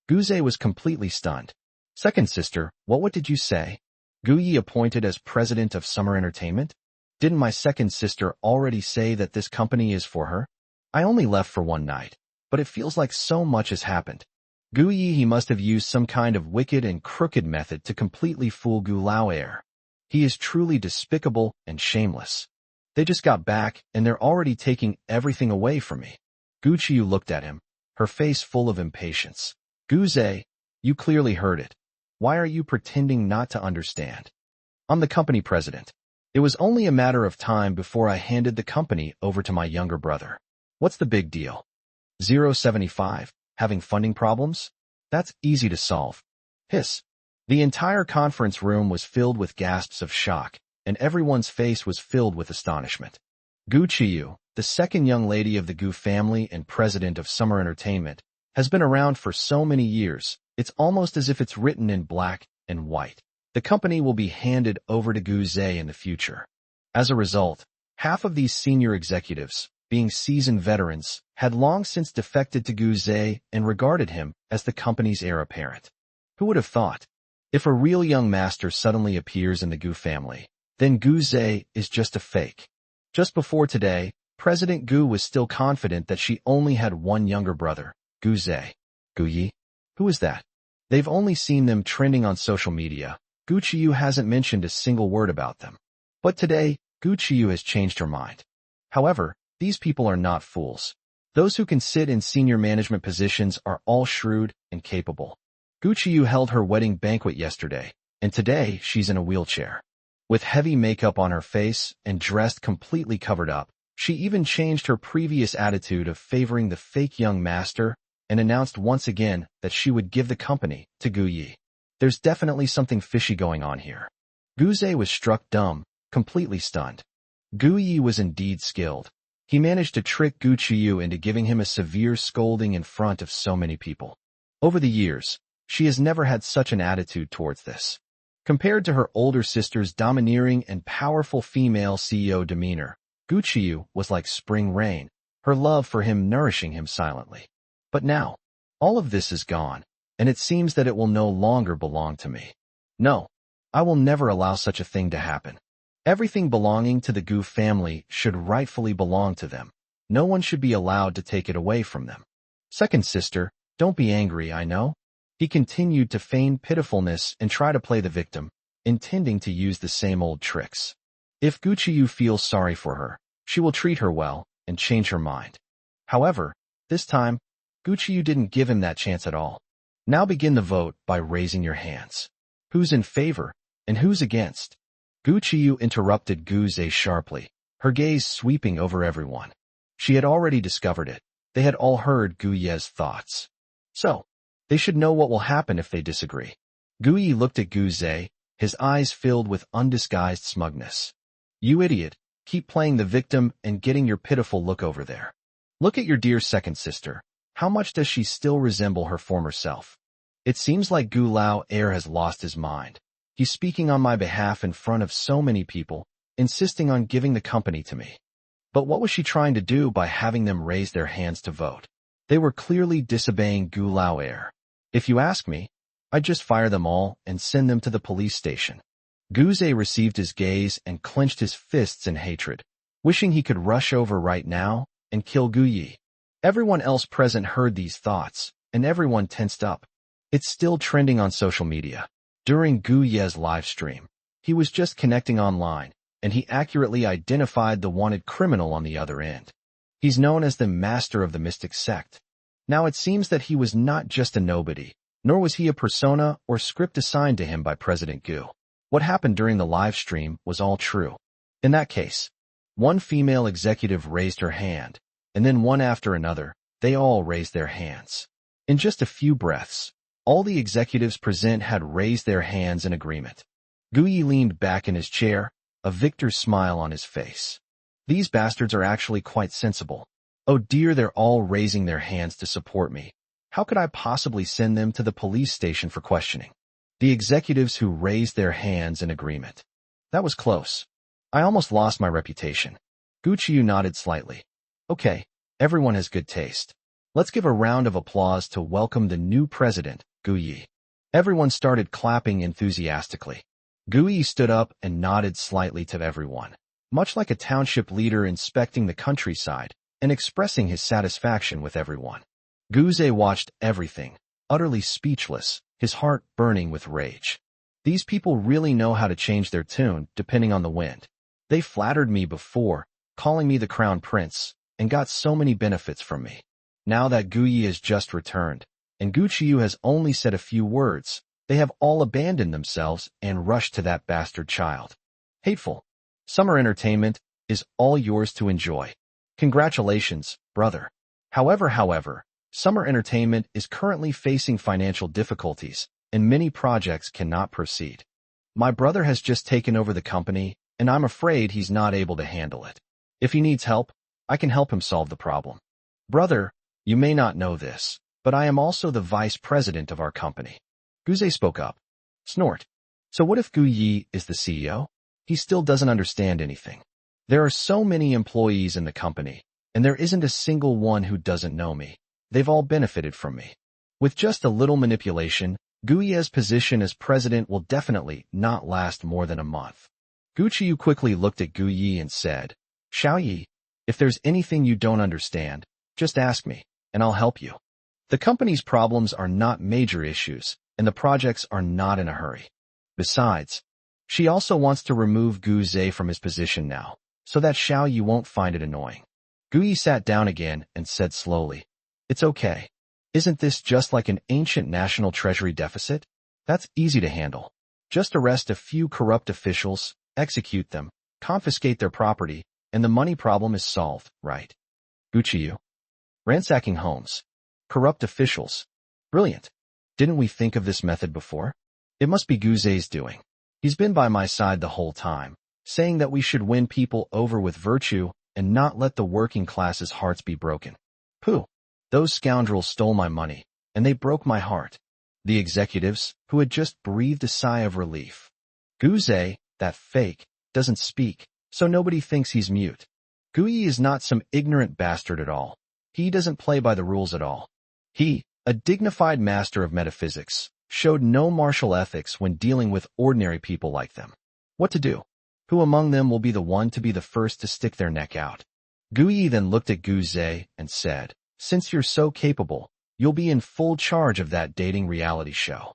Guze was completely stunned. Second sister, what did you say? Gu Yi appointed as president of Summer Entertainment? Didn't my second sister already say that this company is for her? I only left for 1 night, but it feels like so much has happened. Gu Yi, he must have used some kind of wicked and crooked method to completely fool Gu Laoer. He is truly despicable and shameless. They just got back, and they're already taking everything away from me. Gu Qiyu looked at him, her face full of impatience. Guze, you clearly heard it. Why are you pretending not to understand? I'm the company president. It was only a matter of time before I handed the company over to my younger brother. What's the big deal? 075, having funding problems? That's easy to solve. Hiss. The entire conference room was filled with gasps of shock, and everyone's face was filled with astonishment. Gu Qiyu, the second young lady of the Gu family and president of Summer Entertainment, has been around for so many years, it's almost as if it's written in black and white. The company will be handed over to Gu Ze in the future. As a result, half of these senior executives, being seasoned veterans, had long since defected to Gu Ze and regarded him as the company's heir apparent. Who would have thought? If a real young master suddenly appears in the Gu family, then Gu Ze is just a fake. Just before today, President Gu was still confident that she only had one younger brother, Gu Ze. Gu Yi? Who is that? They've only seen them trending on social media. Gu Qiyu hasn't mentioned a single word about them. But today, Gu Qiyu has changed her mind. However, these people are not fools. Those who can sit in senior management positions are all shrewd and capable. Gu Qiyu held her wedding banquet yesterday, and today she's in a wheelchair. With heavy makeup on her face and dressed completely covered up, she even changed her previous attitude of favoring the fake young master and announced once again that she would give the company to Gu Yi. There's definitely something fishy going on here. Gu Zhe was struck dumb, completely stunned. Gu Yi was indeed skilled. He managed to trick Gu Qiyu into giving him a severe scolding in front of so many people. Over the years, she has never had such an attitude towards this. Compared to her older sister's domineering and powerful female CEO demeanor, Gu Qiyu was like spring rain, her love for him nourishing him silently. But now, all of this is gone, and it seems that it will no longer belong to me. No, I will never allow such a thing to happen. Everything belonging to the Gu family should rightfully belong to them. No one should be allowed to take it away from them. Second sister, don't be angry, I know. He continued to feign pitifulness and try to play the victim, intending to use the same old tricks. If Gu Qiyu feels sorry for her, she will treat her well and change her mind. However, this time, Gu Qiyu didn't give him that chance at all. Now begin the vote by raising your hands. Who's in favor and who's against? Gu Qiyu interrupted Gu Zhe sharply, her gaze sweeping over everyone. She had already discovered it. They had all heard Gu Ye's thoughts. So, they should know what will happen if they disagree. Gu Yi looked at Gu Zhe, his eyes filled with undisguised smugness. You idiot, keep playing the victim and getting your pitiful look over there. Look at your dear second sister. How much does she still resemble her former self? It seems like Gu Lao Air has lost his mind. He's speaking on my behalf in front of so many people, insisting on giving the company to me. But what was she trying to do by having them raise their hands to vote? They were clearly disobeying Gu Lao Air. If you ask me, I'd just fire them all and send them to the police station. Gu Zhe received his gaze and clenched his fists in hatred, wishing he could rush over right now and kill Gu Yi. Everyone else present heard these thoughts, and everyone tensed up. It's still trending on social media. During Gu Ye's live stream, he was just connecting online, and he accurately identified the wanted criminal on the other end. He's known as the master of the mystic sect. Now it seems that he was not just a nobody, nor was he a persona or script assigned to him by President Gu. What happened during the live stream was all true. In that case, one female executive raised her hand, and then one after another, they all raised their hands. In just a few breaths, all the executives present had raised their hands in agreement. Gu Yi leaned back in his chair, a victor's smile on his face. These bastards are actually quite sensible. Oh dear, they're all raising their hands to support me. How could I possibly send them to the police station for questioning? The executives who raised their hands in agreement. That was close. I almost lost my reputation. Gu Qiyu nodded slightly. Okay, everyone has good taste. Let's give a round of applause to welcome the new president, Gu Yi. Everyone started clapping enthusiastically. Gu Yi stood up and nodded slightly to everyone, much like a township leader inspecting the countryside and expressing his satisfaction with everyone. Gu Zhe watched everything, utterly speechless, his heart burning with rage. These people really know how to change their tune depending on the wind. They flattered me before, calling me the crown prince, and got so many benefits from me. Now that Gu Yi has just returned, and Gu Qiyu has only said a few words, they have all abandoned themselves and rushed to that bastard child. Hateful. Summer entertainment is all yours to enjoy. Congratulations, brother. However, summer entertainment is currently facing financial difficulties, and many projects cannot proceed. My brother has just taken over the company, and I'm afraid he's not able to handle it. If he needs help, I can help him solve the problem. Brother, you may not know this, but I am also the vice president of our company. Gu Zhe spoke up. Snort. So what if Gu Yi is the CEO? He still doesn't understand anything. There are so many employees in the company, and there isn't a single one who doesn't know me. They've all benefited from me. With just a little manipulation, Gu Ye's position as president will definitely not last more than a month. Gu Qiyu quickly looked at Gu Yi and said, Xiao Yi, if there's anything you don't understand, just ask me, and I'll help you. The company's problems are not major issues, and the projects are not in a hurry. Besides, she also wants to remove Gu Zhe from his position now, so that Xiao Yi won't find it annoying. Gu Yi sat down again and said slowly, "It's okay. Isn't this just like an ancient national treasury deficit? That's easy to handle. Just arrest a few corrupt officials, execute them, confiscate their property, and the money problem is solved, right?" Guqiyu. Ransacking homes. Corrupt officials. Brilliant. Didn't we think of this method before? It must be Gu Zhe's doing. He's been by my side the whole time, saying that we should win people over with virtue and not let the working class's hearts be broken. Pooh. Those scoundrels stole my money, and they broke my heart. The executives, who had just breathed a sigh of relief. Gu Zhe, that fake, doesn't speak, so nobody thinks he's mute. Gu Yi is not some ignorant bastard at all. He doesn't play by the rules at all. He, a dignified master of metaphysics, showed no martial ethics when dealing with ordinary people like them. What to do? Who among them will be the one to be the first to stick their neck out? Gu Yi then looked at Gu Zhe and said, "Since you're so capable, you'll be in full charge of that dating reality show."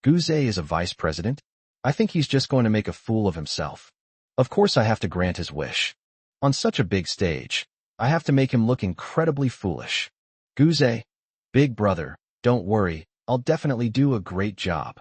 Gu Zhe is a vice president? I think he's just going to make a fool of himself. Of course I have to grant his wish. On such a big stage, I have to make him look incredibly foolish. Gu Zhe, big brother, don't worry, I'll definitely do a great job.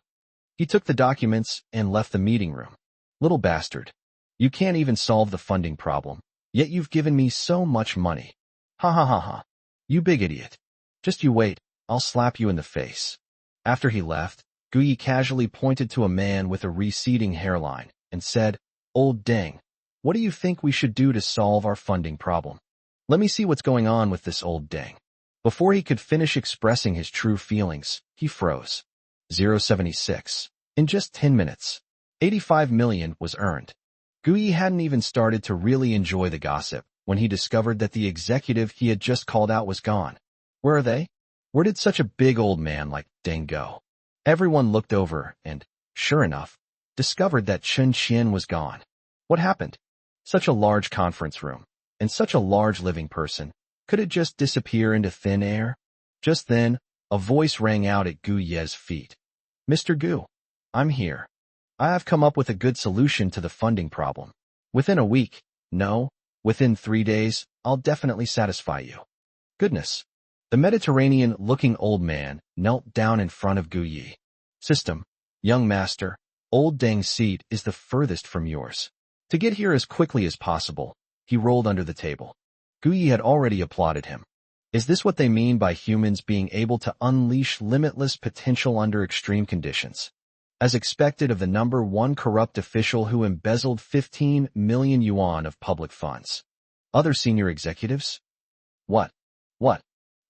He took the documents and left the meeting room. Little bastard. You can't even solve the funding problem, yet you've given me so much money. Ha ha ha ha. You big idiot. Just you wait, I'll slap you in the face. After he left, Gu Yi casually pointed to a man with a receding hairline and said, "Old Deng, what do you think we should do to solve our funding problem? Let me see what's going on with this old Deng." Before he could finish expressing his true feelings, he froze. 076. In just 10 minutes, 85 million was earned. Gu Yi hadn't even started to really enjoy the gossip when he discovered that the executive he had just called out was gone. Where are they? Where did such a big old man like Deng go? Everyone looked over and, sure enough, discovered that Chen Qian was gone. What happened? Such a large conference room, and such a large living person. Could it just disappear into thin air? Just then, a voice rang out at Gu Ye's feet. "Mr. Gu, I'm here. I have come up with a good solution to the funding problem. Within a week, no, within 3 days, I'll definitely satisfy you." Goodness. The Mediterranean-looking old man knelt down in front of Gu Yi. "System, young master, old Deng's seat is the furthest from yours. To get here as quickly as possible." He rolled under the table. Gu Yi had already applauded him. Is this what they mean by humans being able to unleash limitless potential under extreme conditions? As expected of the number one corrupt official who embezzled 15 million yuan of public funds. Other senior executives? What?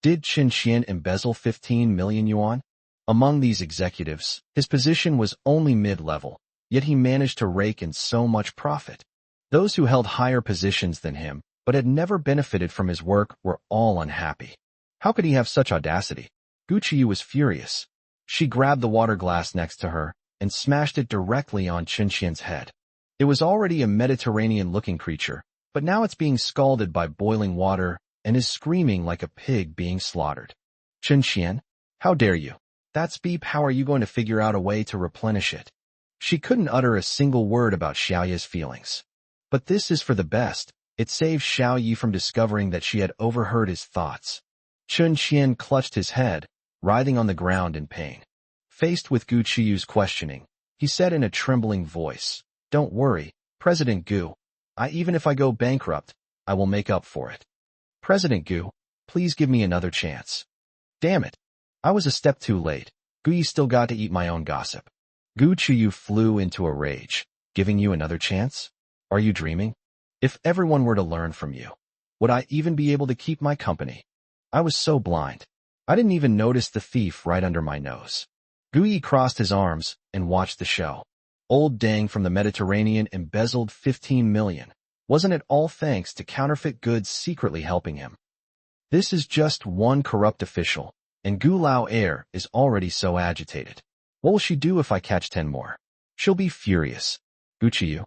Did Chen Qian embezzle 15 million yuan? Among these executives, his position was only mid-level, yet he managed to rake in so much profit. Those who held higher positions than him but had never benefited from his work were all unhappy. How could he have such audacity? Guqiyu was furious. She grabbed the water glass next to her and smashed it directly on Chen Qian's head. It was already a Mediterranean-looking creature, but now it's being scalded by boiling water and is screaming like a pig being slaughtered. "Chen Qian, how dare you? That's beep. How are you going to figure out a way to replenish it?" She couldn't utter a single word about Xiao Yi's feelings. But this is for the best. It saved Xiao Yi from discovering that she had overheard his thoughts. Chen Qian clutched his head, writhing on the ground in pain. Faced with Gu Qiyu's questioning, he said in a trembling voice, "Don't worry, President Gu. Even if I go bankrupt, I will make up for it. President Gu, please give me another chance." Damn it. I was a step too late. Gu Yi still got to eat my own gossip. Gu Qiyu flew into a rage. "Giving you another chance? Are you dreaming? If everyone were to learn from you, would I even be able to keep my company? I was so blind. I didn't even notice the thief right under my nose." Gu Yi crossed his arms and watched the show. Old Deng from the Mediterranean embezzled 15 million. Wasn't it all thanks to counterfeit goods secretly helping him? This is just one corrupt official, and Gu Lao Air is already so agitated. What will she do if I catch 10 more? She'll be furious. Guqiyu.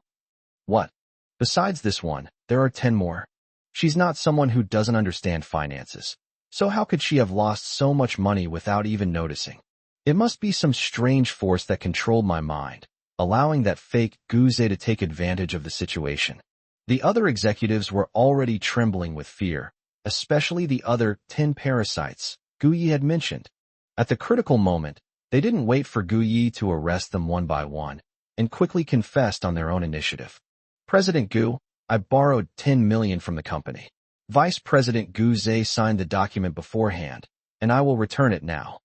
What? Besides this one, there are 10 more. She's not someone who doesn't understand finances. So how could she have lost so much money without even noticing? It must be some strange force that controlled my mind, allowing that fake Guze to take advantage of the situation. The other executives were already trembling with fear, especially the other 10 parasites Guyi had mentioned. At the critical moment, they didn't wait for Guyi to arrest them one by one, and quickly confessed on their own initiative. President Gu, I borrowed 10 million from the company. Vice President Gu Zhe signed the document beforehand, and I will return it now.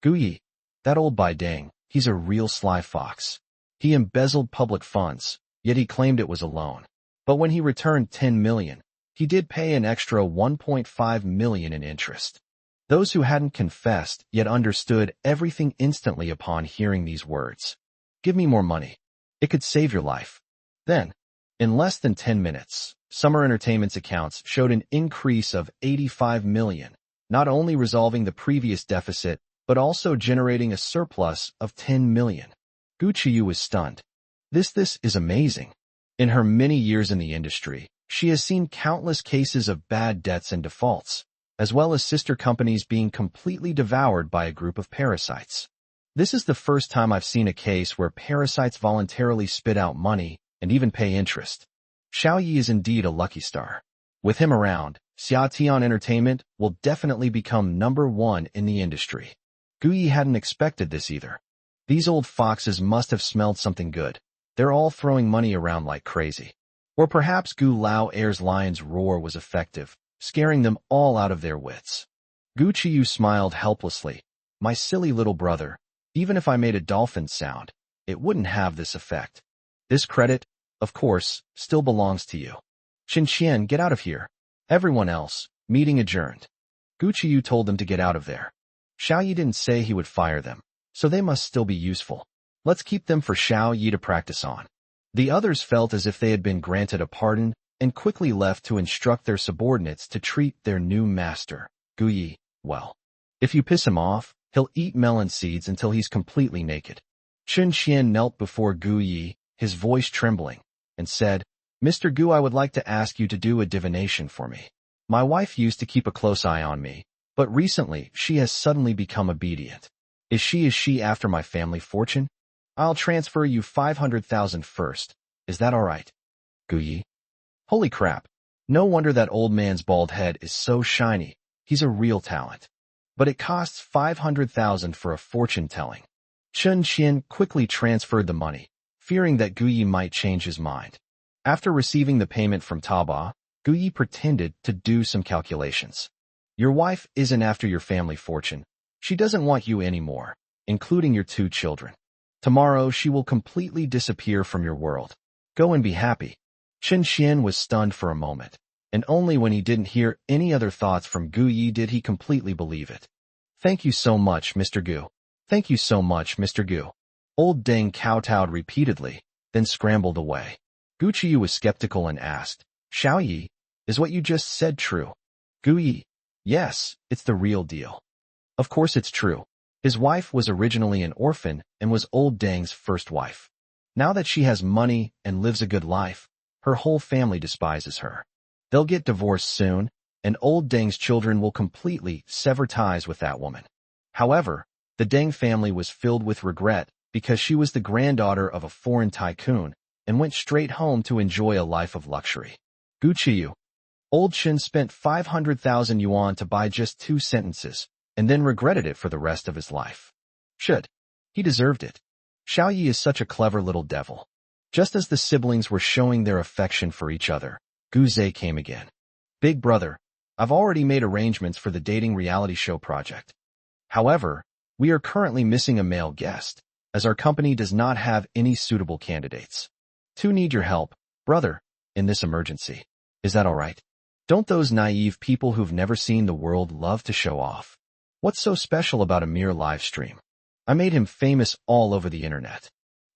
Guyi, that old Bai Dang, he's a real sly fox. He embezzled public funds, yet he claimed it was a loan. But when he returned 10 million, he did pay an extra 1.5 million in interest. Those who hadn't confessed yet understood everything instantly upon hearing these words. Give me more money. It could save your life. Then, in less than 10 minutes, Summer Entertainment's accounts showed an increase of 85 million, not only resolving the previous deficit, but also generating a surplus of 10 million. Gu Qiyu was stunned. This is amazing. In her many years in the industry, she has seen countless cases of bad debts and defaults, as well as sister companies being completely devoured by a group of parasites. This is the first time I've seen a case where parasites voluntarily spit out money and even pay interest. Xiao Yi is indeed a lucky star. With him around, Xiaotian Entertainment will definitely become #1 in the industry. Gu Yi hadn't expected this either. These old foxes must have smelled something good. They're all throwing money around like crazy. Or perhaps Gu Lao Air's lion's roar was effective, scaring them all out of their wits. Gu Qiyu smiled helplessly. My silly little brother, even if I made a dolphin sound, it wouldn't have this effect. This credit, of course, still belongs to you. Xin Qian, get out of here. Everyone else, meeting adjourned. Gu Qiyu told them to get out of there. Xiao Yi didn't say he would fire them, so they must still be useful. Let's keep them for Xiao Yi to practice on. The others felt as if they had been granted a pardon and quickly left to instruct their subordinates to treat their new master, Gu Yi, well. If you piss him off, he'll eat melon seeds until he's completely naked. Chun Qian knelt before Gu Yi, his voice trembling, and said, Mr. Gu, I would like to ask you to do a divination for me. My wife used to keep a close eye on me, but recently she has suddenly become obedient. Is she after my family fortune? I'll transfer you 500,000 first. Is that all right? Gu Yi. Holy crap. No wonder that old man's bald head is so shiny. He's a real talent. But it costs 500,000 for a fortune-telling. Chun Qian quickly transferred the money, fearing that Gu Yi might change his mind. After receiving the payment from Taba, Gu Yi pretended to do some calculations. Your wife isn't after your family fortune. She doesn't want you anymore, including your 2 children. Tomorrow she will completely disappear from your world. Go and be happy. Chun Qian was stunned for a moment, and only when he didn't hear any other thoughts from Gu Yi did he completely believe it. Thank you so much, Mr. Gu. Thank you so much, Mr. Gu. Old Deng kowtowed repeatedly, then scrambled away. Gu Qiyu was skeptical and asked, Xiao Yi, is what you just said true? Gu Yi, yes, it's the real deal. Of course it's true. His wife was originally an orphan and was old Deng's first wife. Now that she has money and lives a good life, her whole family despises her. They'll get divorced soon, and old Deng's children will completely sever ties with that woman. However, the Deng family was filled with regret because she was the granddaughter of a foreign tycoon and went straight home to enjoy a life of luxury. Gu Qiyu. Old Shin spent 500,000 yuan to buy just 2 sentences, and then regretted it for the rest of his life. He deserved it. Xiao Yi is such a clever little devil. Just as the siblings were showing their affection for each other, Gu Zhe came again. Big brother, I've already made arrangements for the dating reality show project. However, we are currently missing a male guest, as our company does not have any suitable candidates. 2 need your help, brother, in this emergency. Is that all right? Don't those naive people who've never seen the world love to show off? What's so special about a mere live stream? I made him famous all over the internet.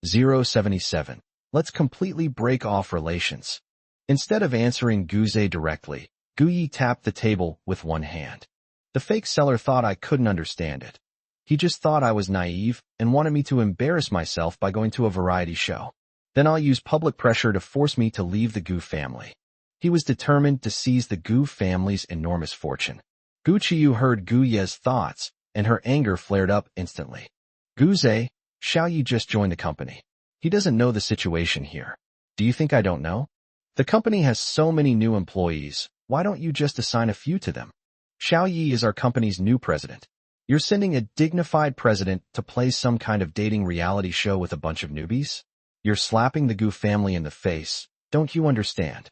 077. Let's completely break off relations. Instead of answering Gu Zhe directly, Gu Yi tapped the table with one hand. The fake seller thought I couldn't understand it. He just thought I was naive and wanted me to embarrass myself by going to a variety show. Then I'll use public pressure to force me to leave the Gu family. He was determined to seize the Gu family's enormous fortune. Gu Qiyu heard Gu Ye's thoughts, and her anger flared up instantly. Gu Ze, Xiao Yi just joined the company. He doesn't know the situation here. Do you think I don't know? The company has so many new employees, why don't you just assign a few to them? Xiao Yi is our company's new president. You're sending a dignified president to play some kind of dating reality show with a bunch of newbies? You're slapping the Gu family in the face, don't you understand?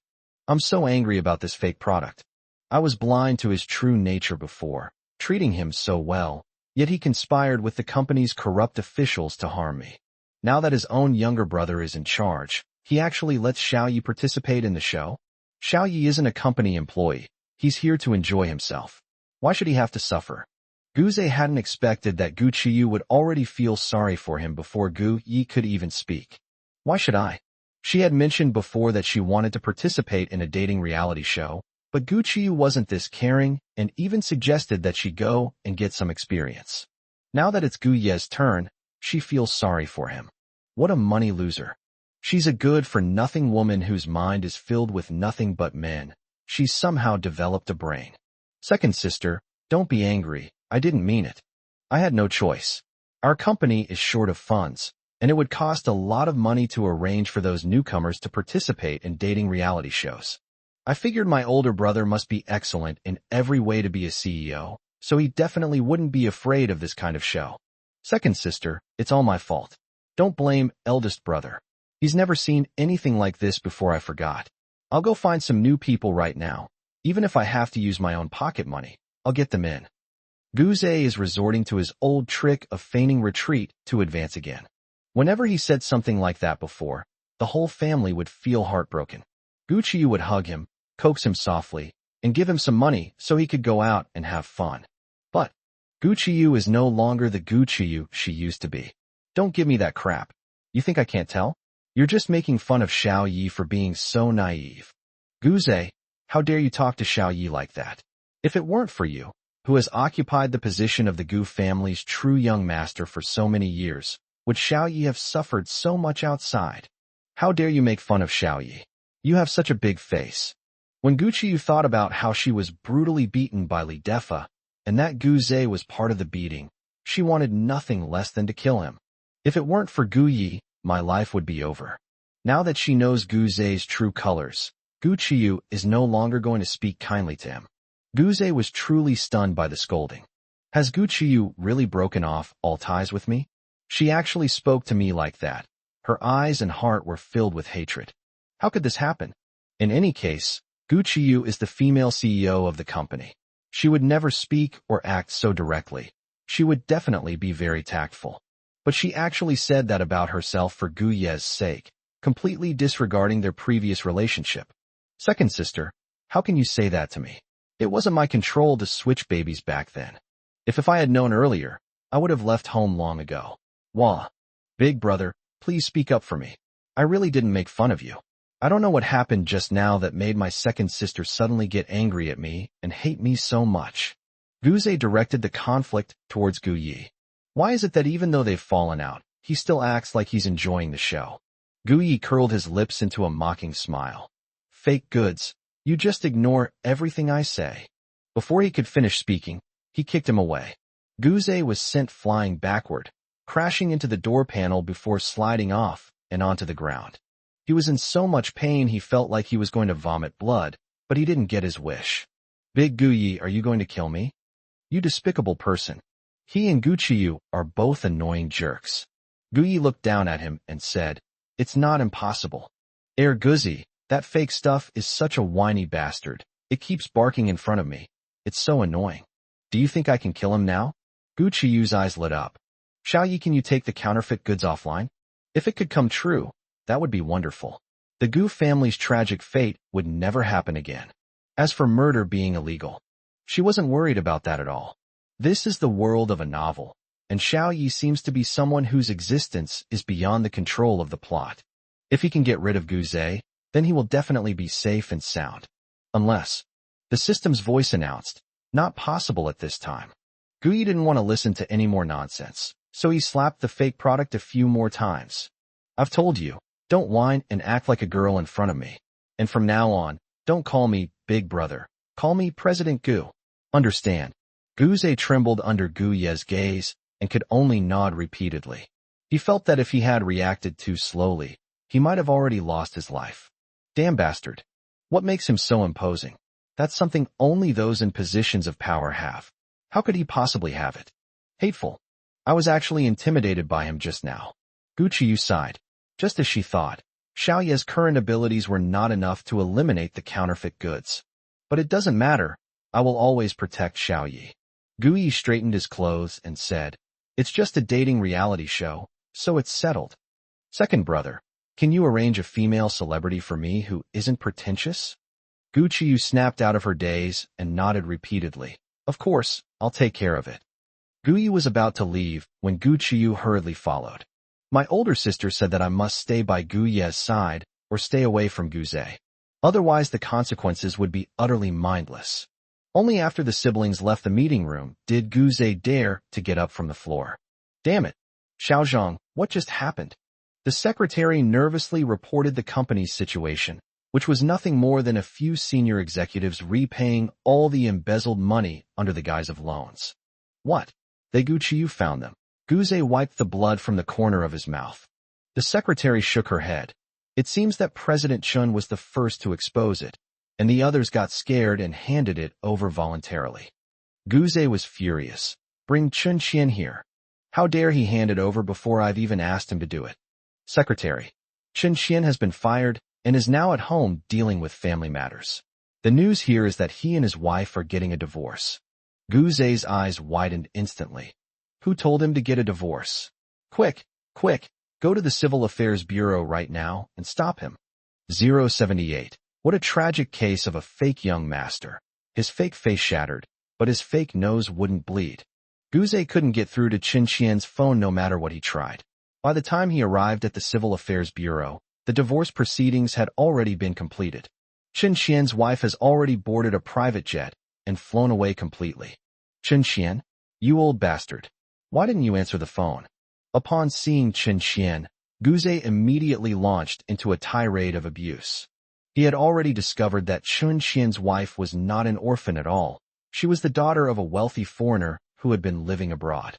I'm so angry about this fake product. I was blind to his true nature before, treating him so well, yet he conspired with the company's corrupt officials to harm me. Now that his own younger brother is in charge, he actually lets Xiao Yi participate in the show? Xiao Yi isn't a company employee. He's here to enjoy himself. Why should he have to suffer? Gu Ze hadn't expected that Gu Qiyu would already feel sorry for him before Gu Yi could even speak. Why should I? She had mentioned before that she wanted to participate in a dating reality show, but Gu Qiyu wasn't this caring and even suggested that she go and get some experience. Now that it's Gu Ye's turn, she feels sorry for him. What a money loser. She's a good-for-nothing woman whose mind is filled with nothing but men. She's somehow developed a brain. Second sister, don't be angry. I didn't mean it. I had no choice. Our company is short of funds, and it would cost a lot of money to arrange for those newcomers to participate in dating reality shows. I figured my older brother must be excellent in every way to be a CEO, so he definitely wouldn't be afraid of this kind of show. Second sister, it's all my fault. Don't blame eldest brother. He's never seen anything like this before. I forgot. I'll go find some new people right now. Even if I have to use my own pocket money, I'll get them in. Gu Ze is resorting to his old trick of feigning retreat to advance again. Whenever he said something like that before, the whole family would feel heartbroken. Gu Qiyu would hug him, coax him softly, and give him some money so he could go out and have fun. But Gu Qiyu is no longer the Gu Qiyu she used to be. Don't give me that crap. You think I can't tell? You're just making fun of Xiao Yi for being so naive. Gu Ze, how dare you talk to Xiao Yi like that? If it weren't for you, who has occupied the position of the Gu family's true young master for so many years, would Xiao Yi have suffered so much outside? How dare you make fun of Xiao Yi? You have such a big face. When Gu Qiyu thought about how she was brutally beaten by Li Defa, and that Gu Ze was part of the beating, she wanted nothing less than to kill him. If it weren't for Gu Yi, my life would be over. Now that she knows Gu Ze's true colors, Gu Qiyu is no longer going to speak kindly to him. Gu Ze was truly stunned by the scolding. Has Gu Qiyu really broken off all ties with me? She actually spoke to me like that. Her eyes and heart were filled with hatred. How could this happen? In any case, Gu Qiyu is the female CEO of the company. She would never speak or act so directly. She would definitely be very tactful. But she actually said that about herself for Gu Ye's sake, completely disregarding their previous relationship. Second sister, how can you say that to me? It wasn't my control to switch babies back then. If I had known earlier, I would have left home long ago. Wah. Big brother, please speak up for me. I really didn't make fun of you. I don't know what happened just now that made my second sister suddenly get angry at me and hate me so much. Gu Ze directed the conflict towards Gu Yi. Why is it that even though they've fallen out, he still acts like he's enjoying the show? Gu Yi curled his lips into a mocking smile. Fake goods. You just ignore everything I say. Before he could finish speaking, he kicked him away. Gu Ze was sent flying backward, crashing into the door panel before sliding off and onto the ground. He was in so much pain he felt like he was going to vomit blood, but he didn't get his wish. Big Gu Yi, are you going to kill me? You despicable person. He and Gu Qiyu are both annoying jerks. Gu Yi looked down at him and said, It's not impossible. Gu Ze, that fake stuff is such a whiny bastard. It keeps barking in front of me. It's so annoying. Do you think I can kill him now? Gu Qiyu's eyes lit up. Xiao Yi, can you take the counterfeit goods offline? If it could come true, that would be wonderful. The Gu family's tragic fate would never happen again. As for murder being illegal, she wasn't worried about that at all. This is the world of a novel, and Xiao Yi seems to be someone whose existence is beyond the control of the plot. If he can get rid of Gu Ze, then he will definitely be safe and sound. Unless, the system's voice announced, not possible at this time. Gu Yi didn't want to listen to any more nonsense, so he slapped the fake product a few more times. I've told you, don't whine and act like a girl in front of me. And from now on, don't call me Big Brother. Call me President Gu. Understand. Guze trembled under Gu Ye's gaze and could only nod repeatedly. He felt that if he had reacted too slowly, he might have already lost his life. Damn bastard. What makes him so imposing? That's something only those in positions of power have. How could he possibly have it? Hateful. I was actually intimidated by him just now. Gu Qiyu sighed. Just as she thought, Xiao Ye's current abilities were not enough to eliminate the counterfeit goods. But it doesn't matter. I will always protect Xiao Yi. Gu Yi straightened his clothes and said, "It's just a dating reality show, so it's settled. Second brother, can you arrange a female celebrity for me who isn't pretentious?" Gu Qiyu snapped out of her daze and nodded repeatedly. "Of course, I'll take care of it." Gu Yi was about to leave when Gu Qiyu hurriedly followed. My older sister said that I must stay by Gu Ye's side or stay away from Guze. Otherwise the consequences would be utterly mindless. Only after the siblings left the meeting room did Guze dare to get up from the floor. Damn it. Xiaozhong, what just happened? The secretary nervously reported the company's situation, which was nothing more than a few senior executives repaying all the embezzled money under the guise of loans. What? They Gu Qiyu found them. Guze wiped the blood from the corner of his mouth. The secretary shook her head. It seems that President Chun was the first to expose it, and the others got scared and handed it over voluntarily. Guze was furious. Bring Chun Qian here. How dare he hand it over before I've even asked him to do it? Secretary. Chun Qian has been fired and is now at home dealing with family matters. The news here is that he and his wife are getting a divorce. Guze's eyes widened instantly. Who told him to get a divorce? Quick, quick, go to the Civil Affairs Bureau right now and stop him. 078. What a tragic case of a fake young master. His fake face shattered, but his fake nose wouldn't bleed. Guze couldn't get through to Chun Qian's phone no matter what he tried. By the time he arrived at the Civil Affairs Bureau, the divorce proceedings had already been completed. Chun Qian's wife has already boarded a private jet and flown away completely. Chun Qian, you old bastard. Why didn't you answer the phone? Upon seeing Chun Qian, Guze immediately launched into a tirade of abuse. He had already discovered that Chun Qian's wife was not an orphan at all. She was the daughter of a wealthy foreigner who had been living abroad.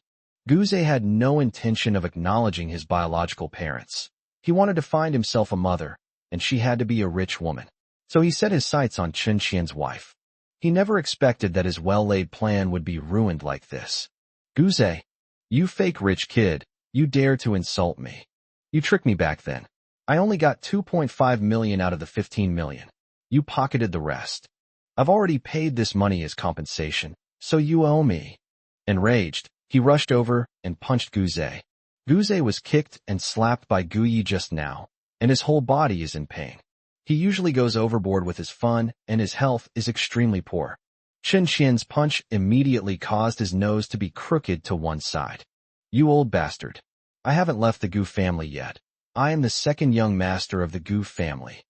Guze had no intention of acknowledging his biological parents. He wanted to find himself a mother, and she had to be a rich woman. So he set his sights on Chun Qian's wife. He never expected that his well-laid plan would be ruined like this. Guze, you fake rich kid, you dare to insult me. You tricked me back then. I only got 2.5 million out of the 15 million. You pocketed the rest. I've already paid this money as compensation, so you owe me. Enraged, he rushed over and punched Guze. Guze was kicked and slapped by Gu Yi just now, and his whole body is in pain. He usually goes overboard with his fun, and his health is extremely poor. Chun Qian's punch immediately caused his nose to be crooked to one side. You old bastard. I haven't left the Gu family yet. I am the second young master of the Gu family.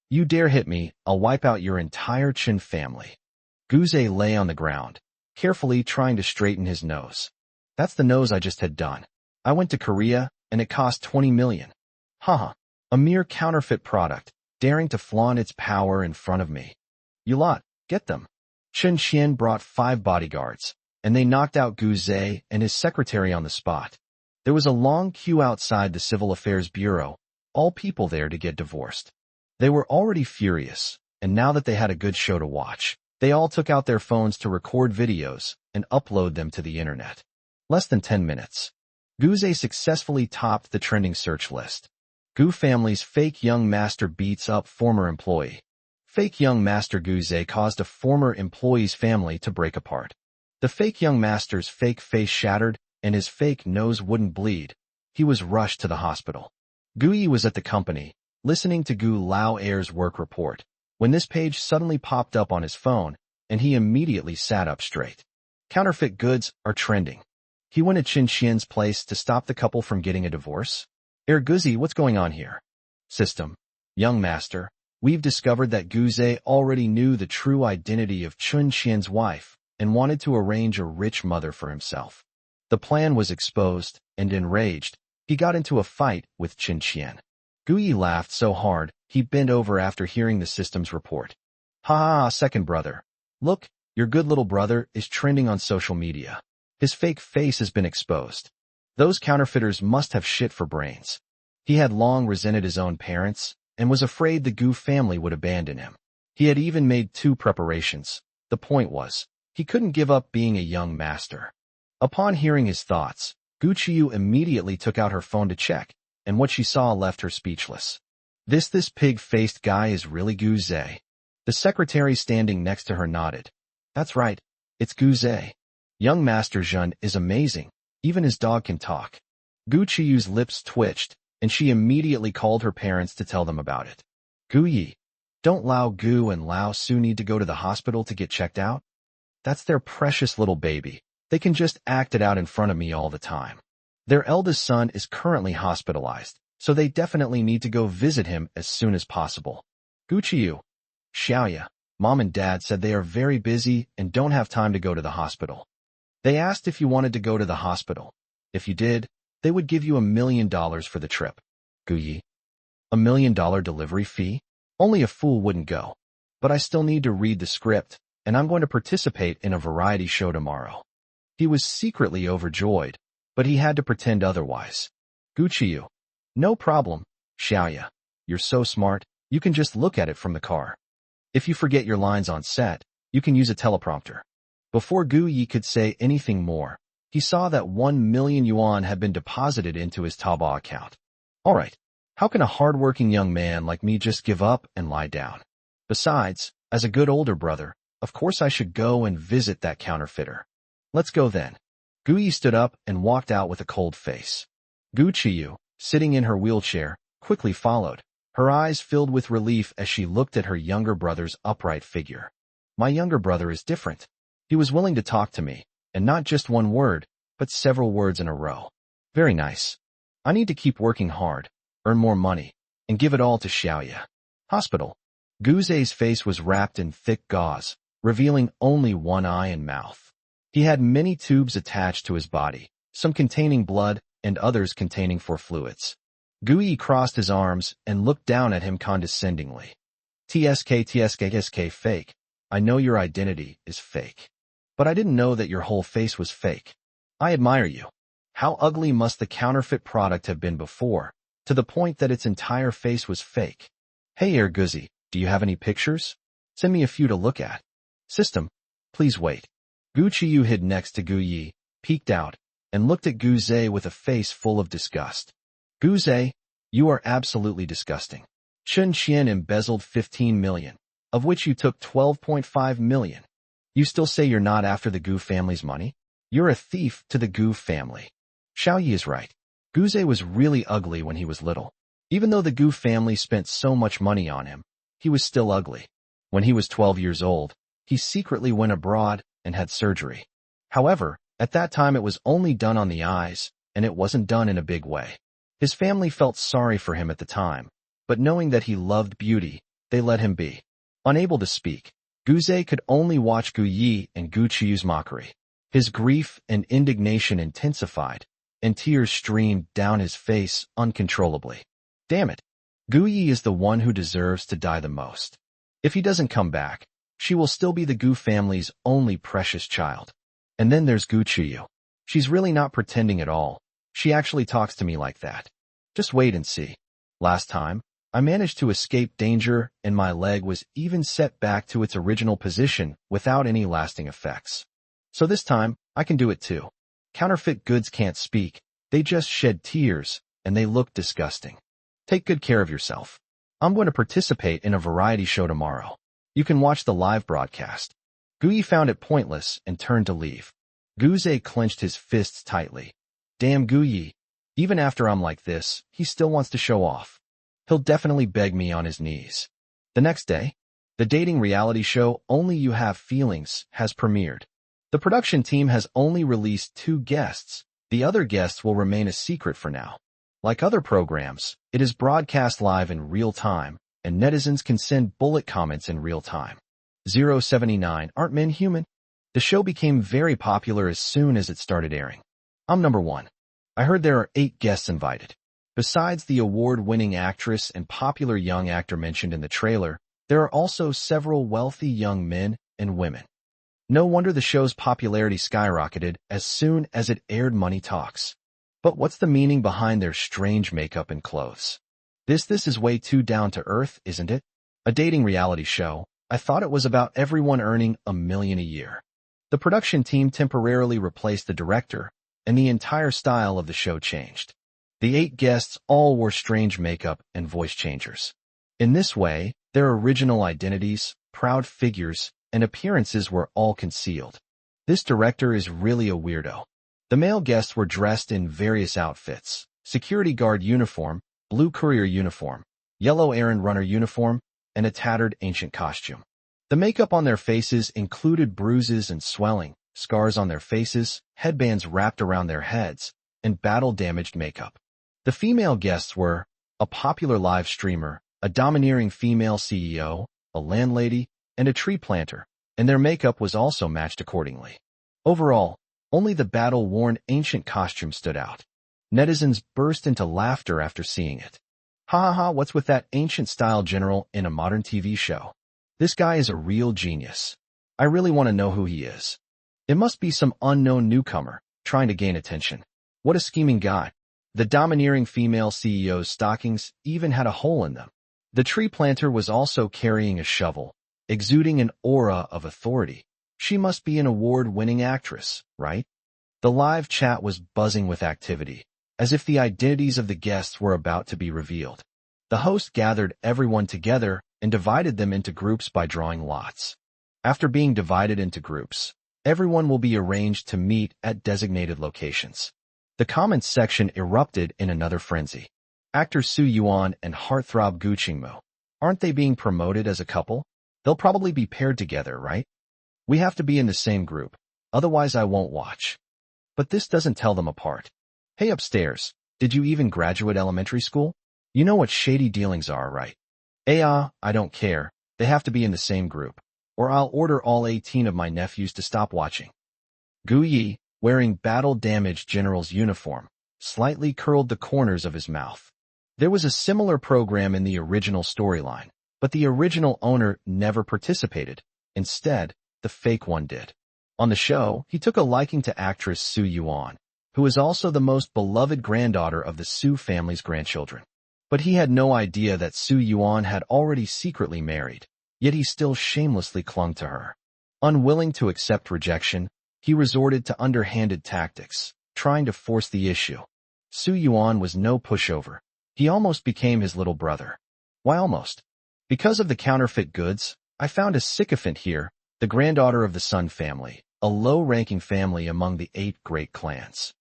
You dare hit me, I'll wipe out your entire Chun family. Guze lay on the ground, carefully trying to straighten his nose. That's the nose I just had done. I went to Korea, and it cost 20 million. Haha, a mere counterfeit product, daring to flaunt its power in front of me. You lot, get them. Chun Qian brought 5 bodyguards, and they knocked out Guze and his secretary on the spot. There was a long queue outside the Civil Affairs Bureau, all people there to get divorced. They were already furious, and now that they had a good show to watch, they all took out their phones to record videos and upload them to the internet. Less than 10 minutes. Guze successfully topped the trending search list. Gu family's fake young master beats up former employee. Fake young master Guze caused a former employee's family to break apart. The fake young master's fake face shattered, and his fake nose wouldn't bleed. He was rushed to the hospital. Gu Yi was at the company, listening to Gu Lao Air's work report, when this page suddenly popped up on his phone, and he immediately sat up straight. Counterfeit goods are trending. He went to Chun Qian's place to stop the couple from getting a divorce. Guzi, what's going on here? System. Young master, we've discovered that Guze already knew the true identity of Chun Qian's wife and wanted to arrange a rich mother for himself. The plan was exposed, and enraged, he got into a fight with Chun Qian. Gu Yi laughed so hard, he bent over after hearing the system's report. Ha ha ha, second brother. Look, Your good little brother is trending on social media. His fake face has been exposed. Those counterfeiters must have shit for brains. He had long resented his own parents and was afraid the Gu family would abandon him. He had even made 2 preparations. The point was, he couldn't give up being a young master. Upon hearing his thoughts, Gu Qiyu immediately took out her phone to check, and what she saw left her speechless. This pig-faced guy is really Gu Zhe. The secretary standing next to her nodded. That's right, it's Gu Zhe. Young Master Zhen is amazing, even his dog can talk. Gu Qiyu's lips twitched, and she immediately called her parents to tell them about it. Gu Yi, don't Lao Gu and Lao Su need to go to the hospital to get checked out? That's their precious little baby. They can just act it out in front of me all the time. Their eldest son is currently hospitalized, so they definitely need to go visit him as soon as possible. Gu Qiyu, Xiaoya, Mom and Dad said they are very busy and don't have time to go to the hospital. They asked if you wanted to go to the hospital. If you did, they would give you $1 million for the trip. Gu Yi, $1 million delivery fee? Only a fool wouldn't go. But I still need to read the script, and I'm going to participate in a variety show tomorrow. He was secretly overjoyed, but he had to pretend otherwise. Gu Qiyu, no problem, Xiaoya. You're so smart, you can just look at it from the car. If you forget your lines on set, you can use a teleprompter. Before Gu Yi could say anything more, he saw that 1 million yuan had been deposited into his Taobao account. All right, how can a hardworking young man like me just give up and lie down? Besides, as a good older brother, of course I should go and visit that counterfeiter. Let's go then. Gu Yi stood up and walked out with a cold face. Gu Qiyu, sitting in her wheelchair, quickly followed, her eyes filled with relief as she looked at her younger brother's upright figure. My younger brother is different. He was willing to talk to me, and not just one word, but several words in a row. Very nice. I need to keep working hard, earn more money, and give it all to Xiaoya. Hospital. Gu Zhe's face was wrapped in thick gauze, revealing only one eye and mouth. He had many tubes attached to his body, some containing blood and others containing fluids. Gu Yi crossed his arms and looked down at him condescendingly. TSK fake. I know your identity is fake. But I didn't know that your whole face was fake. I admire you. How ugly must the counterfeit product have been before, to the point that its entire face was fake? Hey Guzi, do you have any pictures? Send me a few to look at. System, please wait. Gu Qiyu hid next to Gu Yi, peeked out, and looked at Gu Zhe with a face full of disgust. Gu Zhe, you are absolutely disgusting. Chen Qian embezzled 15 million, of which you took 12.5 million. You still say you're not after the Gu family's money? You're a thief to the Gu family. Xiao Yi is right. Gu Zhe was really ugly when he was little. Even though the Gu family spent so much money on him, he was still ugly. When he was 12 years old, he secretly went abroad and had surgery. However, at that time it was only done on the eyes, and it wasn't done in a big way. His family felt sorry for him at the time, but knowing that he loved beauty, they let him be. Unable to speak, Gu Zhe could only watch Gu Yi and Gu Qiyu's mockery. His grief and indignation intensified, and tears streamed down his face uncontrollably. Damn it! Gu Yi is the one who deserves to die the most. If he doesn't come back, she will still be the Gu family's only precious child. And then there's Gu Qiyu. She's really not pretending at all. She actually talks to me like that. Just wait and see. Last time, I managed to escape danger and my leg was even set back to its original position without any lasting effects. So this time, I can do it too. Counterfeit goods can't speak, they just shed tears, and they look disgusting. Take good care of yourself. I'm going to participate in a variety show tomorrow. You can watch the live broadcast. Gu Yi found it pointless and turned to leave. Gu Zhe clenched his fists tightly. Damn Gu Yi. Even after I'm like this, he still wants to show off. He'll definitely beg me on his knees. The next day, the dating reality show Only You Have Feelings has premiered. The production team has only released 2 guests. The other guests will remain a secret for now. Like other programs, it is broadcast live in real time, and netizens can send bullet comments in real time. 079 Aren't men human? The show became very popular as soon as it started airing. I'm number 1. I heard there are 8 guests invited. Besides the award-winning actress and popular young actor mentioned in the trailer, there are also several wealthy young men and women. No wonder the show's popularity skyrocketed as soon as it aired Money Talks. But what's the meaning behind their strange makeup and clothes? This is way too down to earth, isn't it? A dating reality show. I thought it was about everyone earning $1 million a year. The production team temporarily replaced the director, and the entire style of the show changed. The 8 guests all wore strange makeup and voice changers. In this way, their original identities, proud figures, and appearances were all concealed. This director is really a weirdo. The male guests were dressed in various outfits: security guard uniform, blue courier uniform, yellow errand runner uniform, and a tattered ancient costume. The makeup on their faces included bruises and swelling, scars on their faces, headbands wrapped around their heads, and battle-damaged makeup. The female guests were a popular live streamer, a domineering female CEO, a landlady, and a tree planter, and their makeup was also matched accordingly. Overall, only the battle-worn ancient costume stood out. Netizens burst into laughter after seeing it. Ha ha ha, what's with that ancient-style general in a modern TV show? This guy is a real genius. I really want to know who he is. It must be some unknown newcomer, trying to gain attention. What a scheming guy. The domineering female CEO's stockings even had a hole in them. The tree planter was also carrying a shovel, exuding an aura of authority. She must be an award-winning actress, right? The live chat was buzzing with activity, as if the identities of the guests were about to be revealed. The host gathered everyone together and divided them into groups by drawing lots. After being divided into groups, everyone will be arranged to meet at designated locations. The comments section erupted in another frenzy. Actor Soo Yuan and heartthrob Gu Qingmu. Aren't they being promoted as a couple? They'll probably be paired together, right? We have to be in the same group, otherwise I won't watch. But this doesn't tell them apart. Hey upstairs, did you even graduate elementary school? You know what shady dealings are, right? I don't care. They have to be in the same group, or I'll order all 18 of my nephews to stop watching. Gu Yi, wearing battle-damaged general's uniform, slightly curled the corners of his mouth. There was a similar program in the original storyline, but the original owner never participated. Instead, the fake one did. On the show, he took a liking to actress Soo Yuan, who is also the most beloved granddaughter of the Soo family's grandchildren. But he had no idea that Soo Yuan had already secretly married, yet he still shamelessly clung to her. Unwilling to accept rejection, he resorted to underhanded tactics, trying to force the issue. Soo Yuan was no pushover. He almost became his little brother. Why almost? Because of the counterfeit goods, I found a sycophant here, the granddaughter of the Sun family, a low-ranking family among the 8 great clans.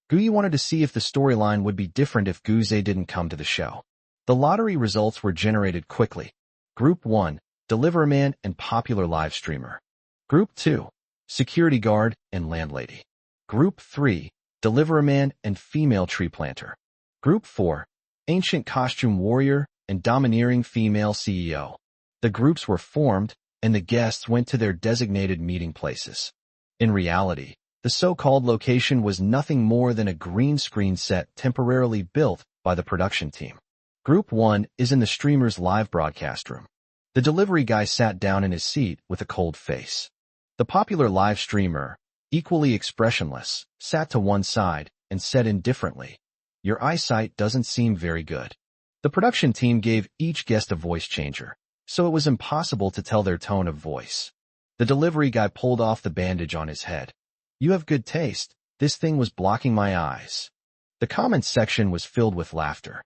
Guyi wanted to see if the storyline would be different if Guze didn't come to the show. The lottery results were generated quickly. Group 1, Deliverman and popular live streamer. Group 2, security guard and landlady. Group 3, Deliverman and female tree planter. Group 4, ancient costume warrior and domineering female CEO. The groups were formed, and the guests went to their designated meeting places. In reality, the so-called location was nothing more than a green screen set temporarily built by the production team. Group 1 is in the streamer's live broadcast room. The delivery guy sat down in his seat with a cold face. The popular live streamer, equally expressionless, sat to one side and said indifferently, "Your eyesight doesn't seem very good." The production team gave each guest a voice changer, so it was impossible to tell their tone of voice. The delivery guy pulled off the bandage on his head. "You have good taste. This thing was blocking my eyes." The comments section was filled with laughter.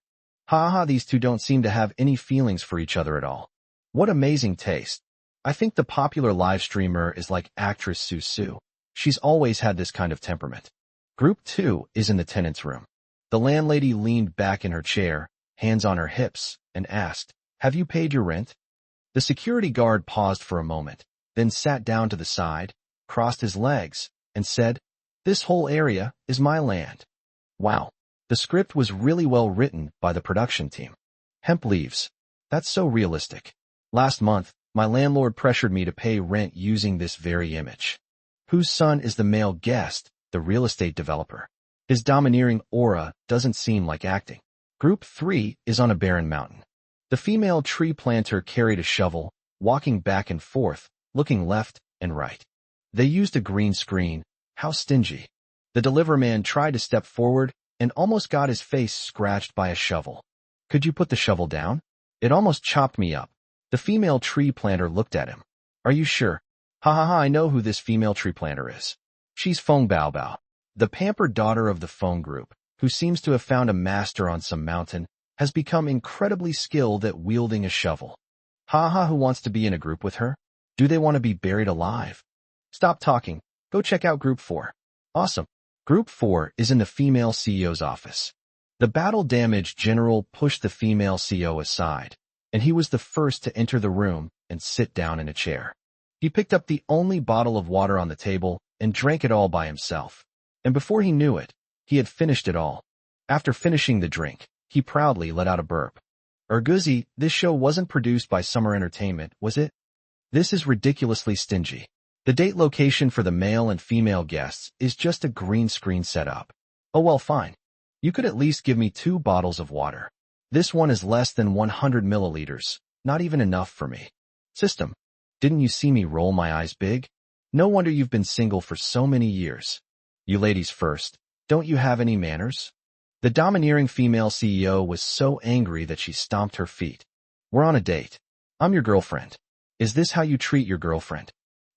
Ha ha, these two don't seem to have any feelings for each other at all. What amazing taste. I think the popular live streamer is like actress Soo Soo. She's always had this kind of temperament. Group 2 is in the tenant's room. The landlady leaned back in her chair, hands on her hips, and asked, "Have you paid your rent?" The security guard paused for a moment, then sat down to the side, crossed his legs, and said, "This whole area is my land." Wow. The script was really well written by the production team. Hemp leaves. That's so realistic. Last month, my landlord pressured me to pay rent using this very image. Whose son is the male guest, the real estate developer? His domineering aura doesn't seem like acting. Group 3 is on a barren mountain. The female tree planter carried a shovel, walking back and forth, looking left and right. They used a green screen. How stingy. The deliver man tried to step forward and almost got his face scratched by a shovel. Could you put the shovel down? It almost chopped me up. The female tree planter looked at him. Are you sure? Ha ha ha, I know who this female tree planter is. She's Feng Bao Bao, the pampered daughter of the Feng group, who seems to have found a master on some mountain, has become incredibly skilled at wielding a shovel. Ha ha, who wants to be in a group with her? Do they want to be buried alive? Stop talking. Go check out Group 4. Awesome. Group 4 is in the female CEO's office. The battle-damaged general pushed the female CEO aside, and he was the first to enter the room and sit down in a chair. He picked up the only bottle of water on the table and drank it all by himself. And before he knew it, he had finished it all. After finishing the drink, he proudly let out a burp. Erguzi, this show wasn't produced by Summer Entertainment, was it? This is ridiculously stingy. The date location for the male and female guests is just a green screen setup. Oh well, fine. You could at least give me 2 bottles of water. This one is less than 100 milliliters, not even enough for me. System. Didn't you see me roll my eyes big? No wonder you've been single for so many years. You ladies first. Don't you have any manners? The domineering female CEO was so angry that she stomped her feet. We're on a date. I'm your girlfriend. Is this how you treat your girlfriend?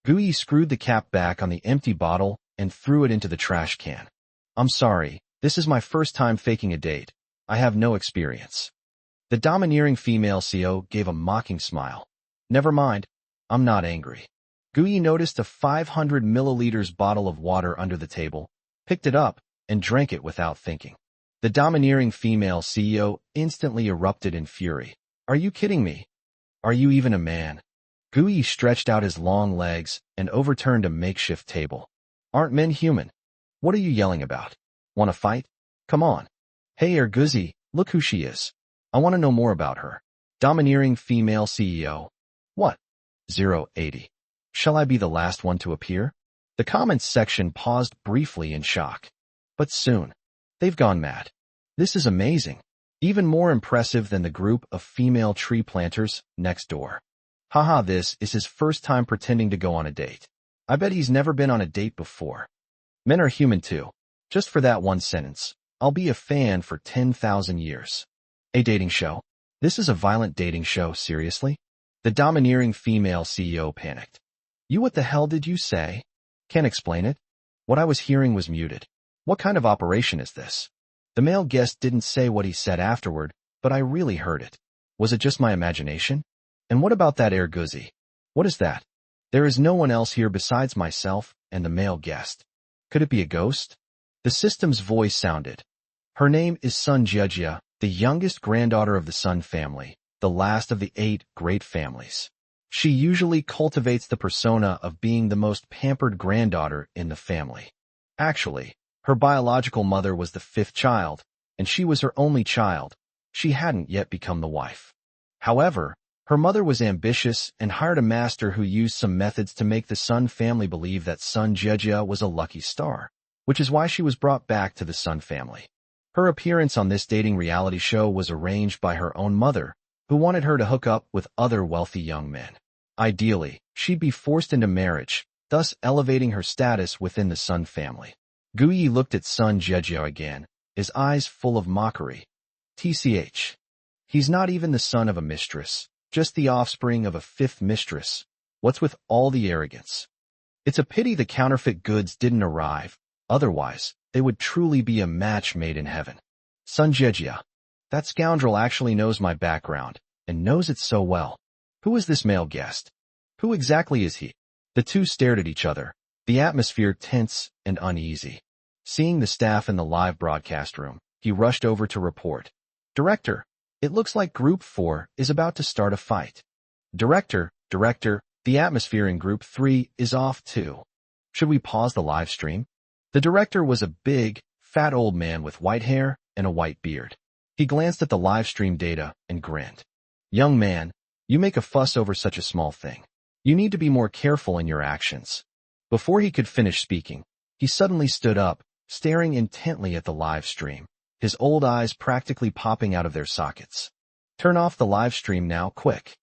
Gui screwed the cap back on the empty bottle and threw it into the trash can. I'm sorry, this is my first time faking a date. I have no experience. The domineering female CEO gave a mocking smile. Never mind, I'm not angry. Gui noticed a 500 milliliters bottle of water under the table, picked it up, and drank it without thinking. The domineering female CEO instantly erupted in fury. Are you kidding me? Are you even a man? Gui stretched out his long legs and overturned a makeshift table. Aren't men human? What are you yelling about? Want to fight? Come on. Hey Erguzi, look who she is. I want to know more about her. Domineering female CEO. What? 080. Shall I be the last one to appear? The comments section paused briefly in shock. But soon. They've gone mad. This is amazing. Even more impressive than the group of female tree planters next door. Haha, this is his first time pretending to go on a date. I bet he's never been on a date before. Men are human too. Just for that one sentence, I'll be a fan for 10,000 years. A dating show? This is a violent dating show, seriously? The domineering female CEO panicked. You, what the hell did you say? Can't explain it. What I was hearing was muted. What kind of operation is this? The male guest didn't say what he said afterward, but I really heard it. Was it just my imagination? And what about that Erguzi? What is that? There is no one else here besides myself and the male guest. Could it be a ghost? The system's voice sounded. Her name is Sun Jiejia, the youngest granddaughter of the Sun family, the last of the 8 great families. She usually cultivates the persona of being the most pampered granddaughter in the family. Actually, her biological mother was the 5th child, and she was her only child. She hadn't yet become the wife. However, her mother was ambitious and hired a master who used some methods to make the Sun family believe that Sun Jiejia was a lucky star, which is why she was brought back to the Sun family. Her appearance on this dating reality show was arranged by her own mother, who wanted her to hook up with other wealthy young men. Ideally, she'd be forced into marriage, thus elevating her status within the Sun family. Gui looked at Sun Jiejia again, his eyes full of mockery. TCH. He's not even the son of a mistress, just the offspring of a 5th mistress. What's with all the arrogance? It's a pity the counterfeit goods didn't arrive, otherwise, they would truly be a match made in heaven. Sun Jiejia. That scoundrel actually knows my background, and knows it so well. Who is this male guest? Who exactly is he? The two stared at each other, the atmosphere tense and uneasy. Seeing the staff in the live broadcast room, he rushed over to report. Director, it looks like Group 4 is about to start a fight. Director, the atmosphere in Group 3 is off too. Should we pause the live stream? The director was a big, fat old man with white hair and a white beard. He glanced at the live stream data and grinned. Young man, you make a fuss over such a small thing. You need to be more careful in your actions. Before he could finish speaking, he suddenly stood up, staring intently at the live stream, his old eyes practically popping out of their sockets. Turn off the live stream now, quick.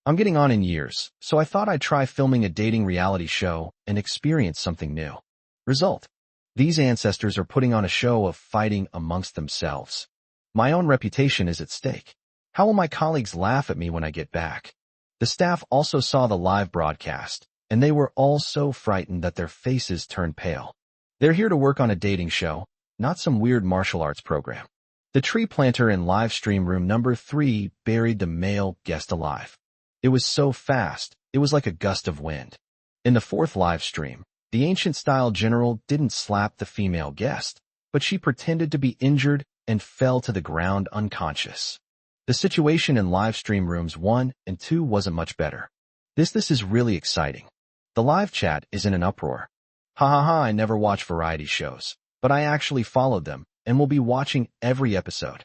I'm getting on in years, so I thought I'd try filming a dating reality show and experience something new. Result: these ancestors are putting on a show of fighting amongst themselves. My own reputation is at stake. How will my colleagues laugh at me when I get back? The staff also saw the live broadcast, and they were all so frightened that their faces turned pale. They're here to work on a dating show, not some weird martial arts program. The tree planter in live stream room number 3 buried the male guest alive. It was so fast, it was like a gust of wind. In the 4th live stream, the ancient-style general didn't slap the female guest, but she pretended to be injured and fell to the ground unconscious. The situation in live stream rooms 1 and 2 wasn't much better. This is really exciting. The live chat is in an uproar. Ha ha ha, I never watch variety shows, but I actually followed them and will be watching every episode.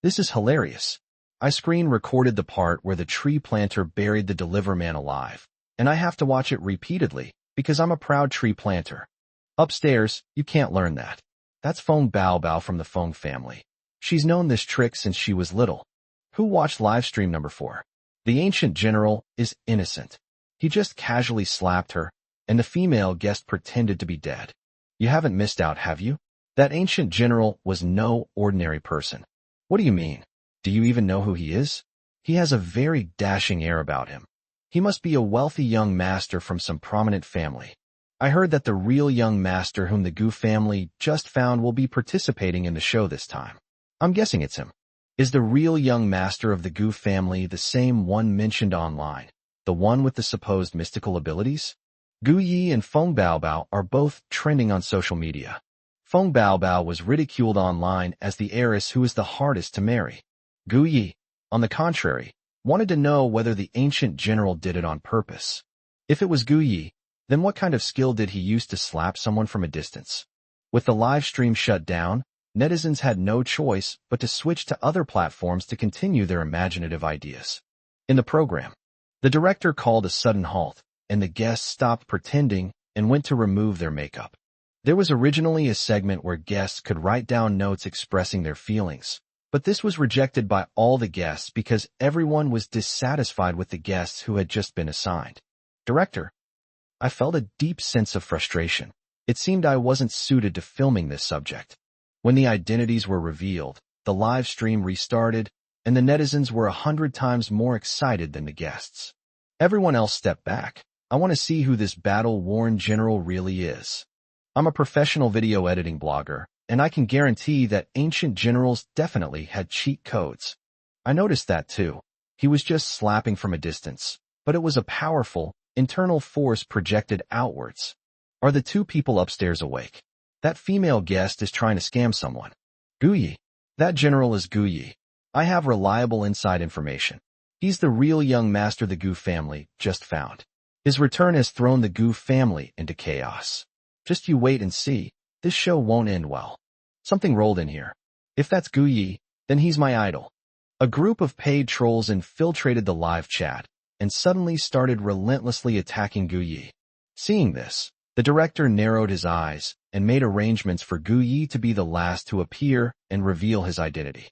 This is hilarious. I screen recorded the part where the tree planter buried the deliver man alive, and I have to watch it repeatedly because I'm a proud tree planter. Upstairs, you can't learn that. That's Feng Bao Bao from the Feng family. She's known this trick since she was little. Who watched livestream number 4? The ancient general is innocent. He just casually slapped her, and the female guest pretended to be dead. You haven't missed out, have you? That ancient general was no ordinary person. What do you mean? Do you even know who he is? He has a very dashing air about him. He must be a wealthy young master from some prominent family. I heard that the real young master whom the Gu family just found will be participating in the show this time. I'm guessing it's him. Is the real young master of the Gu family the same one mentioned online, the one with the supposed mystical abilities? Gu Yi and Feng Bao Bao are both trending on social media. Feng Bao Bao was ridiculed online as the heiress who is the hardest to marry. Gu Yi, on the contrary, wanted to know whether the ancient general did it on purpose. If it was Gu Yi, then what kind of skill did he use to slap someone from a distance? With the live stream shut down, netizens had no choice but to switch to other platforms to continue their imaginative ideas. In the program, the director called a sudden halt, and the guests stopped pretending and went to remove their makeup. There was originally a segment where guests could write down notes expressing their feelings, but this was rejected by all the guests because everyone was dissatisfied with the guests who had just been assigned. Director, I felt a deep sense of frustration. It seemed I wasn't suited to filming this subject. When the identities were revealed, the live stream restarted, and the netizens were 100 times more excited than the guests. Everyone else stepped back. I want to see who this battle-worn general really is. I'm a professional video editing blogger, and I can guarantee that ancient generals definitely had cheat codes. I noticed that too. He was just slapping from a distance, but it was a powerful, internal force projected outwards. Are the 2 people upstairs awake? That female guest is trying to scam someone. Gu Yi. That general is Gu Yi. I have reliable inside information. He's the real young master the Gu family just found. His return has thrown the Gu family into chaos. Just you wait and see. This show won't end well. Something rolled in here. If that's Gu Yi, then he's my idol. A group of paid trolls infiltrated the live chat and suddenly started relentlessly attacking Gu Yi. Seeing this, the director narrowed his eyes and made arrangements for Gu Yi to be the last to appear and reveal his identity.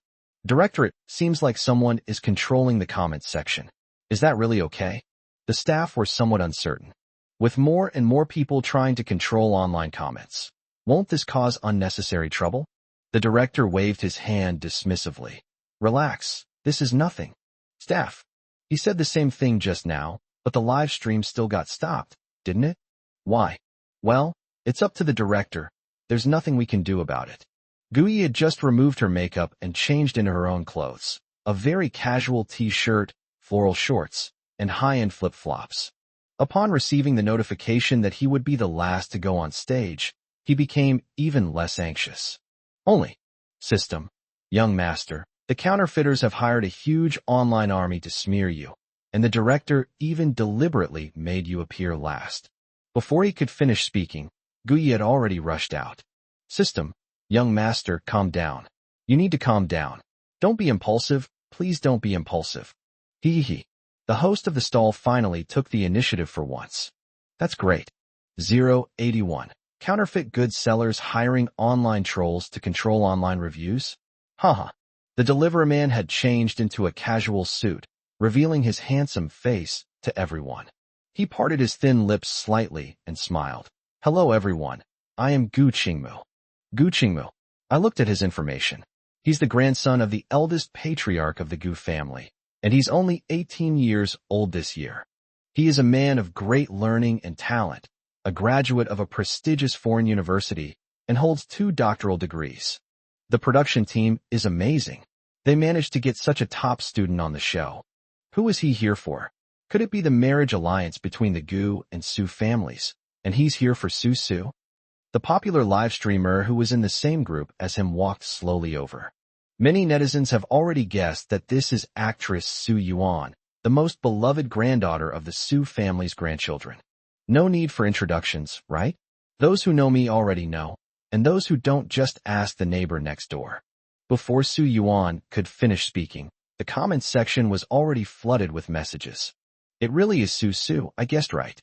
Director, it seems like someone is controlling the comments section. Is that really okay? The staff were somewhat uncertain. With more and more people trying to control online comments, won't this cause unnecessary trouble? The director waved his hand dismissively. Relax, this is nothing. Staff. He said the same thing just now, but the live stream still got stopped, didn't it? Why? Well, it's up to the director. There's nothing we can do about it. Gu Yi had just removed her makeup and changed into her own clothes, a very casual t-shirt, floral shorts, and high-end flip-flops. Upon receiving the notification that he would be the last to go on stage, he became even less anxious. Only. System. Young master, the counterfeiters have hired a huge online army to smear you, and the director even deliberately made you appear last. Before he could finish speaking, Gu Yi had already rushed out. System. Young master, calm down. You need to calm down. Don't be impulsive. Please don't be impulsive. Hee. The host of the stall finally took the initiative for once. That's great. 081. Counterfeit goods sellers hiring online trolls to control online reviews? Haha. The delivery man had changed into a casual suit, revealing his handsome face to everyone. He parted his thin lips slightly and smiled. Hello everyone, I am Gu Qingmu. Gu Qingmu. I looked at his information. He's the grandson of the eldest patriarch of the Gu family, and he's only 18 years old this year. He is a man of great learning and talent, a graduate of a prestigious foreign university, and holds 2 doctoral degrees. The production team is amazing. They managed to get such a top student on the show. Who is he here for? Could it be the marriage alliance between the Gu and Su families, and he's here for Su? The popular live streamer who was in the same group as him walked slowly over. Many netizens have already guessed that this is actress Su Yuan, the most beloved granddaughter of the Su family's grandchildren. No need for introductions, right? Those who know me already know, and those who don't just ask the neighbor next door. Before Su Yuan could finish speaking, the comments section was already flooded with messages. It really is Su, I guessed right.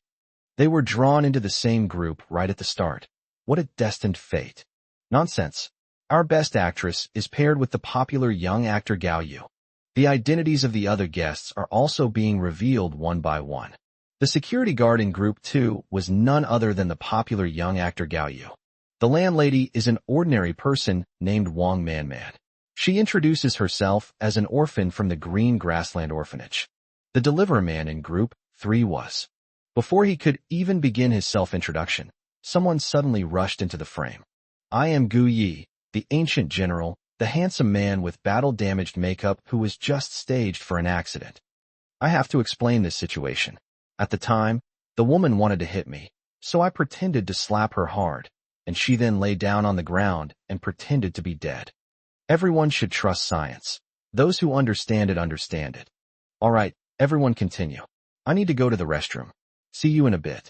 They were drawn into the same group right at the start. What a destined fate. Nonsense. Our best actress is paired with the popular young actor Gao Yu. The identities of the other guests are also being revealed one by one. The security guard in Group 2 was none other than the popular young actor Gao Yu. The landlady is an ordinary person named Wang Manman. She introduces herself as an orphan from the Green Grassland Orphanage. The delivery man in Group 3 was. Before he could even begin his self-introduction, someone suddenly rushed into the frame. I am Gu Yi, the ancient general, the handsome man with battle-damaged makeup who was just staged for an accident. I have to explain this situation. At the time, the woman wanted to hit me, so I pretended to slap her hard, and she then lay down on the ground and pretended to be dead. Everyone should trust science. Those who understand it. All right, everyone continue. I need to go to the restroom. See you in a bit.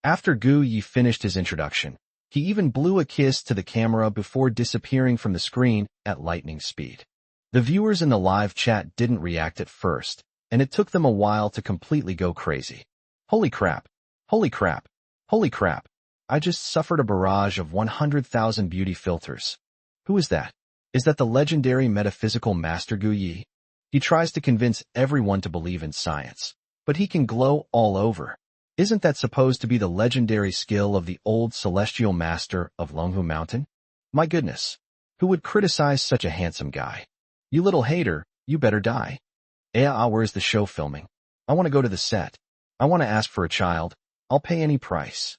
After Gu Yi finished his introduction, he even blew a kiss to the camera before disappearing from the screen at lightning speed. The viewers in the live chat didn't react at first, and it took them a while to completely go crazy. Holy crap! Holy crap! Holy crap! I just suffered a barrage of 100,000 beauty filters. Who is that? Is that the legendary metaphysical master Gu Yi? He tries to convince everyone to believe in science, but he can glow all over. Isn't that supposed to be the legendary skill of the old celestial master of Longhu Mountain? My goodness, who would criticize such a handsome guy? You little hater, you better die. Where's the show filming? I want to go to the set. I want to ask for a child. I'll pay any price.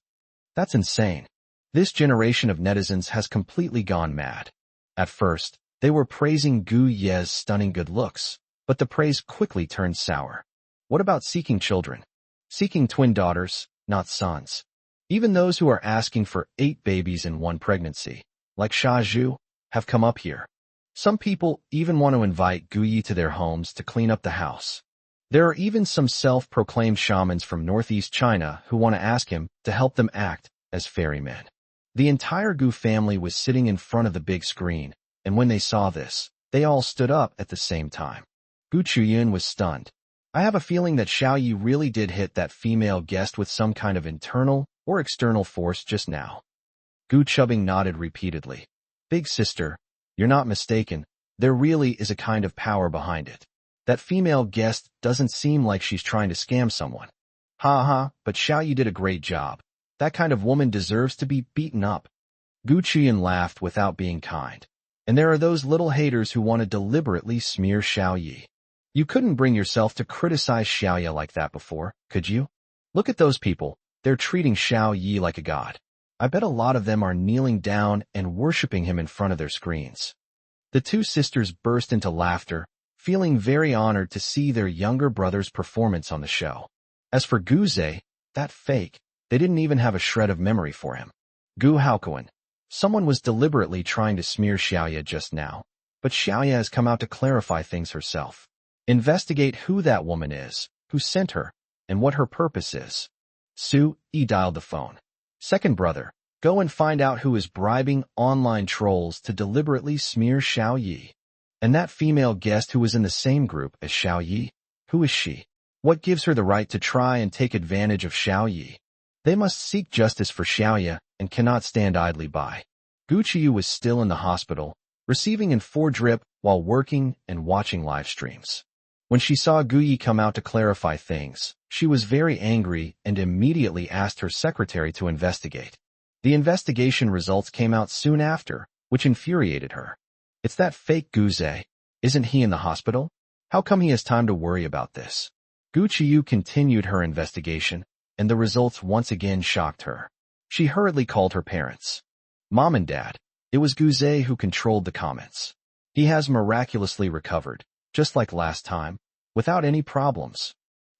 That's insane. This generation of netizens has completely gone mad. At first, they were praising Gu Ye's stunning good looks, but the praise quickly turned sour. What about seeking children? Seeking twin daughters, not sons. Even those who are asking for 8 babies in one pregnancy, like Sha Zhu, have come up here. Some people even want to invite Gu Yi to their homes to clean up the house. There are even some self-proclaimed shamans from northeast China who want to ask him to help them act as fairymen. The entire Gu family was sitting in front of the big screen, and when they saw this, they all stood up at the same time. Gu Chuyun was stunned. I have a feeling that Xiao Yi really did hit that female guest with some kind of internal or external force just now. Gu Chubbing nodded repeatedly. Big sister, you're not mistaken. There really is a kind of power behind it. That female guest doesn't seem like she's trying to scam someone. But Xiao Yi did a great job. That kind of woman deserves to be beaten up. Gu Qian laughed without being kind. And there are those little haters who want to deliberately smear Xiao Yi. You couldn't bring yourself to criticize Xiao Yi like that before, could you? Look at those people. They're treating Xiao Yi like a god. I bet a lot of them are kneeling down and worshipping him in front of their screens. The 2 sisters burst into laughter, feeling very honored to see their younger brother's performance on the show. As for Gu Zhe, that fake, they didn't even have a shred of memory for him. Gu Haokuan. Someone was deliberately trying to smear Xiao Yi just now, but Xiao Yi has come out to clarify things herself. Investigate who that woman is, who sent her, and what her purpose is. Su Yi dialed the phone. Second brother, go and find out who is bribing online trolls to deliberately smear Xiao Yi. And that female guest who was in the same group as Xiao Yi, who is she? What gives her the right to try and take advantage of Xiao Yi? They must seek justice for Xiao Yi and cannot stand idly by. Gu Qiyu was still in the hospital, receiving in 4 drip while working and watching live streams. When she saw Guyi come out to clarify things, she was very angry and immediately asked her secretary to investigate. The investigation results came out soon after, which infuriated her. It's that fake Guze. Isn't he in the hospital? How come he has time to worry about this? Gu Qiyu continued her investigation, and the results once again shocked her. She hurriedly called her parents. Mom and Dad, it was Guze who controlled the comments. He has miraculously recovered, just like last time, without any problems.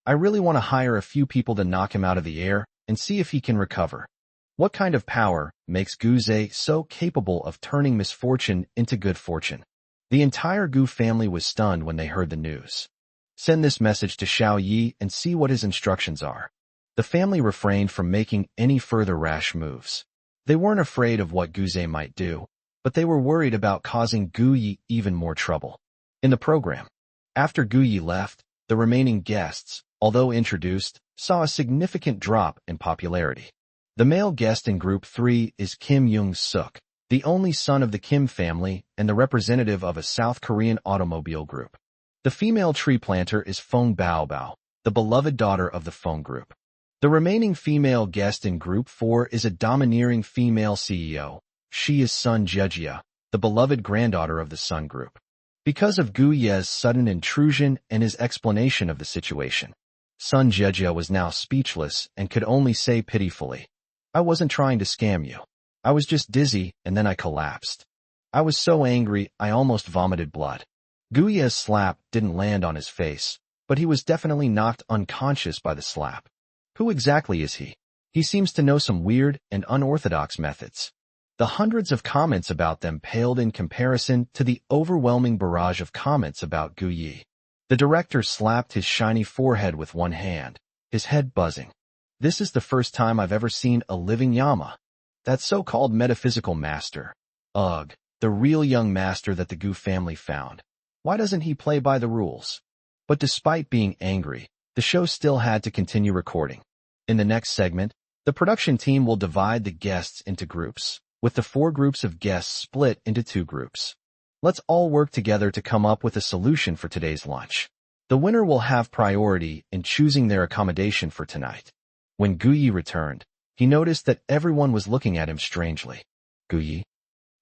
I really want to hire a few people to knock him out of the air and see if he can recover. What kind of power makes Guze so capable of turning misfortune into good fortune? The entire Gu family was stunned when they heard the news. Send this message to Xiao Yi and see what his instructions are. The family refrained from making any further rash moves. They weren't afraid of what Guze might do, but they were worried about causing Gu Yi even more trouble. In the program, after Gu Yi left, the remaining guests, although introduced, saw a significant drop in popularity. The male guest in Group 3 is Kim Young-suk, the only son of the Kim family and the representative of a South Korean automobile group. The female tree planter is Fong Baobao, the beloved daughter of the Fong group. The remaining female guest in Group 4 is a domineering female CEO. She is Sun Jejia, the beloved granddaughter of the Sun group. Because of Gu Ye's sudden intrusion and his explanation of the situation, Sun Jejia was now speechless and could only say pitifully, I wasn't trying to scam you. I was just dizzy, and then I collapsed. I was so angry, I almost vomited blood. Gu Ye's slap didn't land on his face, but he was definitely knocked unconscious by the slap. Who exactly is he? He seems to know some weird and unorthodox methods. The hundreds of comments about them paled in comparison to the overwhelming barrage of comments about Gu Yi. The director slapped his shiny forehead with one hand, his head buzzing. This is the first time I've ever seen a living Yama. That so-called metaphysical master. Ugh, the real young master that the Gu family found. Why doesn't he play by the rules? But despite being angry, the show still had to continue recording. In the next segment, the production team will divide the guests into groups, with the 4 groups of guests split into 2 groups. Let's all work together to come up with a solution for today's lunch. The winner will have priority in choosing their accommodation for tonight. When Gu Yi returned, he noticed that everyone was looking at him strangely. Gu Yi?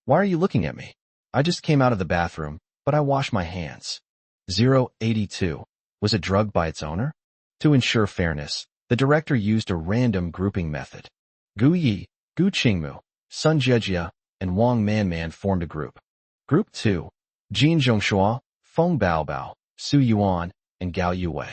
Why are you looking at me? I just came out of the bathroom, but I washed my hands. 082. Was it drugged by its owner? To ensure fairness, the director used a random grouping method. Gu Yi, Gu Qingmu, Sun Jejia, and Wang Manman formed a group. Group 2, Jin Zhongshua, Feng Baobao, Su Yuan, and Gao Yue.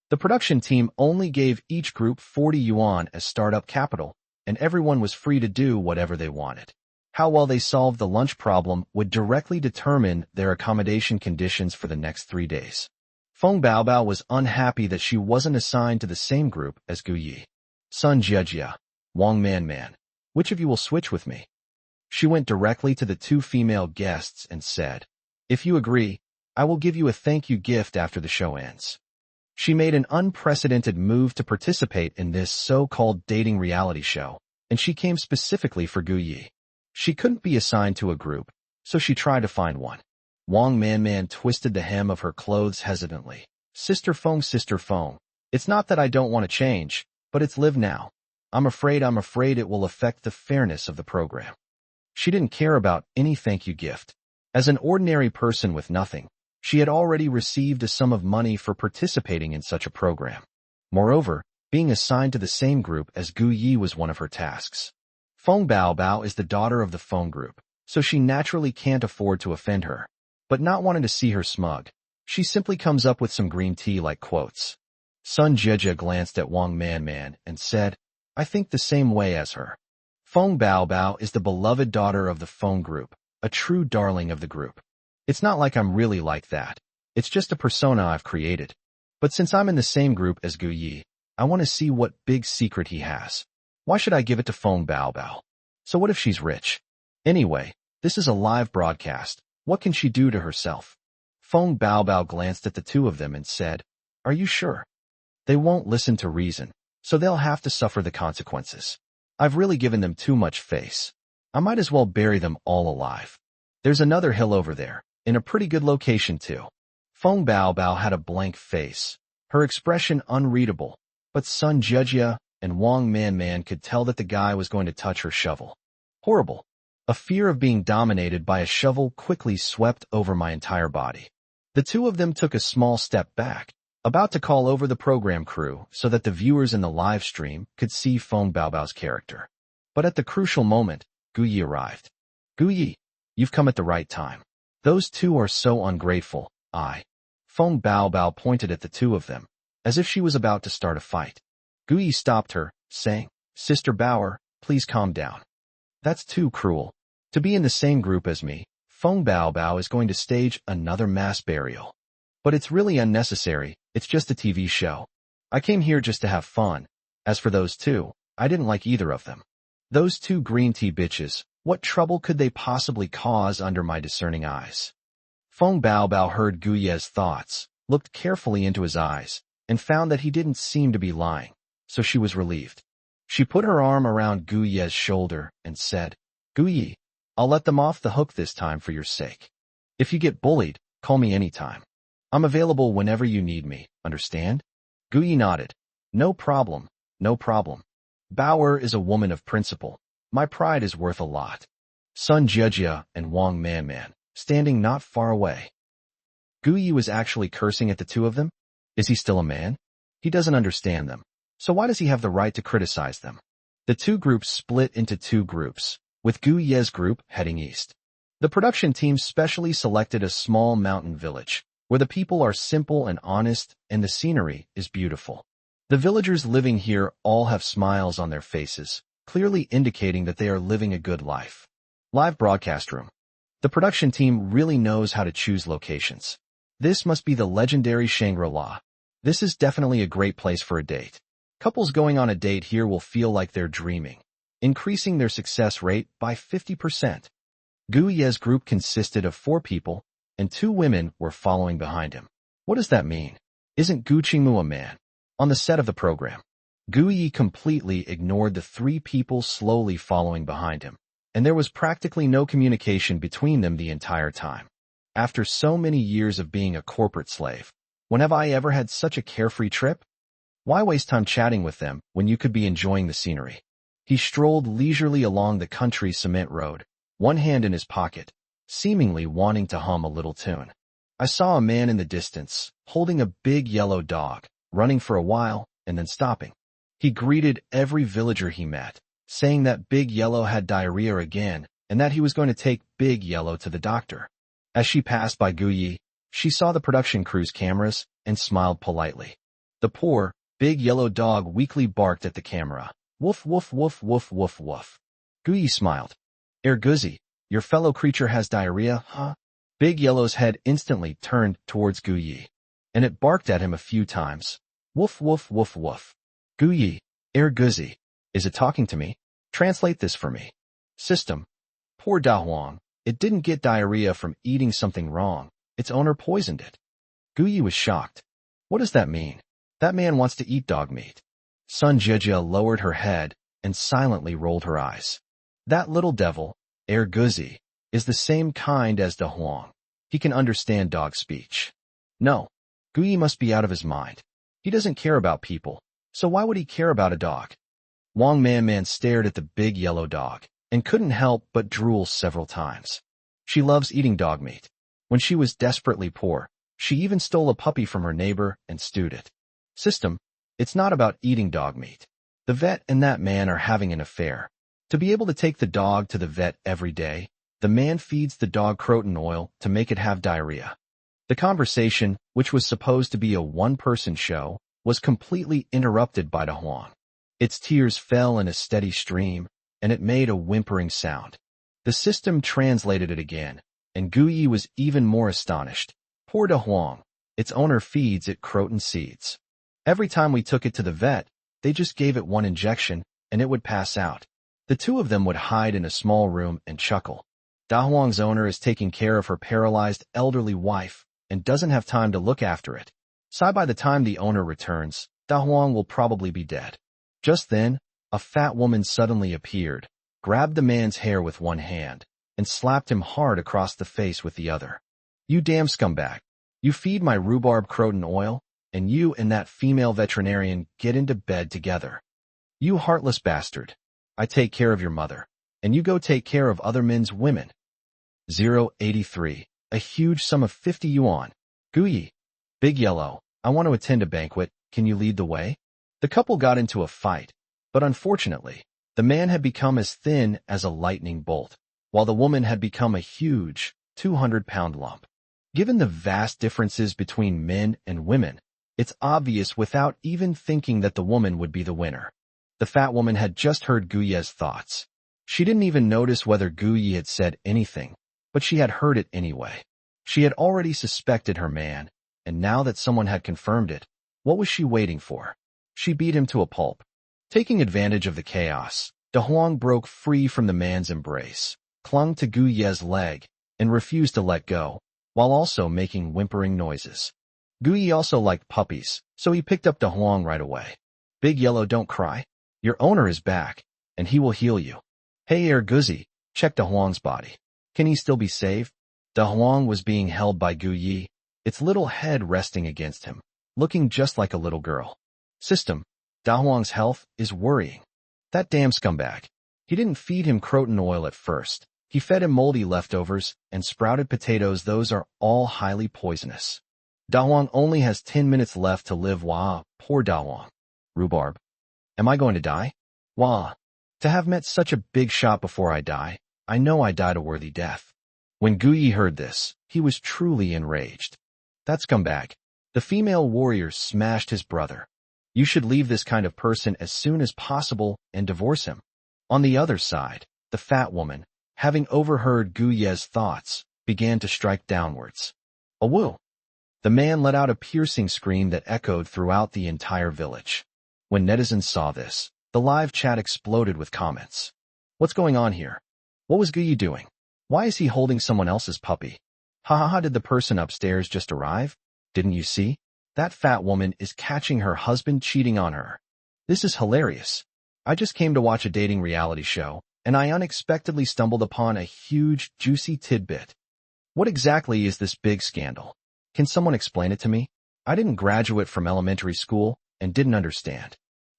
The production team only gave each group 40 yuan as startup capital, and everyone was free to do whatever they wanted. How well they solved the lunch problem would directly determine their accommodation conditions for the next 3 days. Feng Baobao was unhappy that she wasn't assigned to the same group as Gu Yi. Sun Jejia, Wang Manman, which of you will switch with me? She went directly to the 2 female guests and said, if you agree, I will give you a thank you gift after the show ends. She made an unprecedented move to participate in this so-called dating reality show, and she came specifically for Gu Yi. She couldn't be assigned to a group, so she tried to find one. Wang Manman twisted the hem of her clothes hesitantly. Sister Feng, it's not that I don't want to change, but it's live now. I'm afraid it will affect the fairness of the program. She didn't care about any thank you gift. As an ordinary person with nothing, she had already received a sum of money for participating in such a program. Moreover, being assigned to the same group as Gu Yi was one of her tasks. Feng Baobao is the daughter of the Feng group, so she naturally can't afford to offend her. But not wanting to see her smug, she simply comes up with some green tea-like quotes. Sun Jejia glanced at Wang Manman and said, I think the same way as her. Feng Baobao is the beloved daughter of the Feng group, a true darling of the group. It's not like I'm really like that. It's just a persona I've created. But since I'm in the same group as Gu Yi, I want to see what big secret he has. Why should I give it to Feng Baobao? So what if she's rich? Anyway, this is a live broadcast. What can she do to herself? Feng Baobao glanced at the 2 of them and said, Are you sure? They won't listen to reason, so they'll have to suffer the consequences. I've really given them too much face. I might as well bury them all alive. There's another hill over there, in a pretty good location too. Feng Baobao had a blank face, her expression unreadable, but Sun Jejia and Wang Manman could tell that the guy was going to touch her shovel. Horrible. A fear of being dominated by a shovel quickly swept over my entire body. The two of them took a small step back, about to call over the program crew so that the viewers in the live stream could see Feng Baobao's character. But at the crucial moment, Gu Yi arrived. Gu Yi, you've come at the right time. Those two are so ungrateful. Feng Baobao pointed at the two of them, as if she was about to start a fight. Gu Yi stopped her, saying, Sister Bauer, please calm down. That's too cruel. To be in the same group as me, Feng Baobao is going to stage another mass burial. But it's really unnecessary, it's just a TV show. I came here just to have fun. As for those two, I didn't like either of them. Those two green tea bitches, what trouble could they possibly cause under my discerning eyes? Feng Baobao heard Gu Ye's thoughts, looked carefully into his eyes, and found that he didn't seem to be lying, so she was relieved. She put her arm around Gu Ye's shoulder and said, Gu Yi, I'll let them off the hook this time for your sake. If you get bullied, call me anytime. I'm available whenever you need me, understand? Gu Yi nodded. No problem, no problem. Bauer is a woman of principle. My pride is worth a lot. Sun Jejia and Wang Manman, standing not far away. Gu Yi was actually cursing at the two of them? Is he still a man? He doesn't understand them. So why does he have the right to criticize them? The two groups split into two groups, with Gu Ye's group heading east. The production team specially selected a small mountain village, where the people are simple and honest and the scenery is beautiful. The villagers living here all have smiles on their faces, clearly indicating that they are living a good life. Live broadcast room. The production team really knows how to choose locations. This must be the legendary Shangri-La. This is definitely a great place for a date. Couples going on a date here will feel like they're dreaming, increasing their success rate by 50%. Gu Ye's group consisted of 4 people, and 2 women were following behind him. What does that mean? Isn't Gu Qingmu a man? On the set of the program, Gu Yi completely ignored the 3 people slowly following behind him, and there was practically no communication between them the entire time. After so many years of being a corporate slave, when have I ever had such a carefree trip? Why waste time chatting with them when you could be enjoying the scenery? He strolled leisurely along the country cement road, one hand in his pocket, seemingly wanting to hum a little tune. I saw a man in the distance, holding a big yellow dog, running for a while, and then stopping. He greeted every villager he met, saying that Big Yellow had diarrhea again, and that he was going to take Big Yellow to the doctor. As she passed by Gu Yi, she saw the production crew's cameras and smiled politely. The poor, big yellow dog weakly barked at the camera. Woof, woof, woof, woof, woof, woof. Gu Yi smiled. Guzzi, your fellow creature has diarrhea, huh? Big Yellow's head instantly turned towards Gu Yi, and it barked at him a few times. Woof, woof, woof, woof. Gu Yi, Guzzi, is it talking to me? Translate this for me. System. Poor Da Huang, it didn't get diarrhea from eating something wrong. Its owner poisoned it. Gu Yi was shocked. What does that mean? That man wants to eat dog meat. Sun Jejia lowered her head and silently rolled her eyes. That little devil, Guzzi, is the same kind as Da Huang. He can understand dog speech. No, Gu Yi must be out of his mind. He doesn't care about people, so why would he care about a dog? Wang Manman stared at the big yellow dog and couldn't help but drool several times. She loves eating dog meat. When she was desperately poor, she even stole a puppy from her neighbor and stewed it. System, it's not about eating dog meat. The vet and that man are having an affair. To be able to take the dog to the vet every day, the man feeds the dog croton oil to make it have diarrhea. The conversation, which was supposed to be a one-person show, was completely interrupted by Da Huang. Its tears fell in a steady stream, and it made a whimpering sound. The system translated it again, and Gu Yi was even more astonished. Poor Da Huang, its owner feeds it croton seeds. Every time we took it to the vet, they just gave it one injection, and it would pass out. The two of them would hide in a small room and chuckle. Da Huang's owner is taking care of her paralyzed elderly wife and doesn't have time to look after it. So by the time the owner returns, Da Huang will probably be dead. Just then, a fat woman suddenly appeared, grabbed the man's hair with one hand, and slapped him hard across the face with the other. You damn scumbag. You feed my rhubarb croton oil, and you and that female veterinarian get into bed together. You heartless bastard. I take care of your mother, and you go take care of other men's women. 083. A huge sum of 50 yuan. Guyi. Big Yellow, I want to attend a banquet, can you lead the way? The couple got into a fight, but unfortunately, the man had become as thin as a lightning bolt, while the woman had become a huge, 200-pound lump. Given the vast differences between men and women, it's obvious without even thinking that the woman would be the winner. The fat woman had just heard Guye's thoughts. She didn't even notice whether Guye had said anything, but she had heard it anyway. She had already suspected her man, and now that someone had confirmed it, what was she waiting for? She beat him to a pulp. Taking advantage of the chaos, De Huang broke free from the man's embrace, clung to Guye's leg, and refused to let go, while also making whimpering noises. Guye also liked puppies, so he picked up De Huang right away. Big Yellow, don't cry. Your owner is back, and he will heal you. Hey Guzi, check De Huang's body. Can he still be saved? De Huang was being held by Guyi, its little head resting against him, looking just like a little girl. System, De Huang's health is worrying. That damn scumbag. He didn't feed him croton oil at first. He fed him moldy leftovers and sprouted potatoes. Those are all highly poisonous. Da Huang only has 10 minutes left to live. Wah, poor Da Huang. Rhubarb. Am I going to die? Wah. To have met such a big shot before I die, I know I died a worthy death. When Guyi heard this, he was truly enraged. That scumbag. The female warrior smashed his brother. You should leave this kind of person as soon as possible and divorce him. On the other side, the fat woman, having overheard Guye's thoughts, began to strike downwards. A woo! The man let out a piercing scream that echoed throughout the entire village. When netizens saw this, the live chat exploded with comments. What's going on here? What was Guyi doing? Why is he holding someone else's puppy? Ha ha ha, did the person upstairs just arrive? Didn't you see? That fat woman is catching her husband cheating on her. This is hilarious. I just came to watch a dating reality show, and I unexpectedly stumbled upon a huge, juicy tidbit. What exactly is this big scandal? Can someone explain it to me? I didn't graduate from elementary school and didn't understand.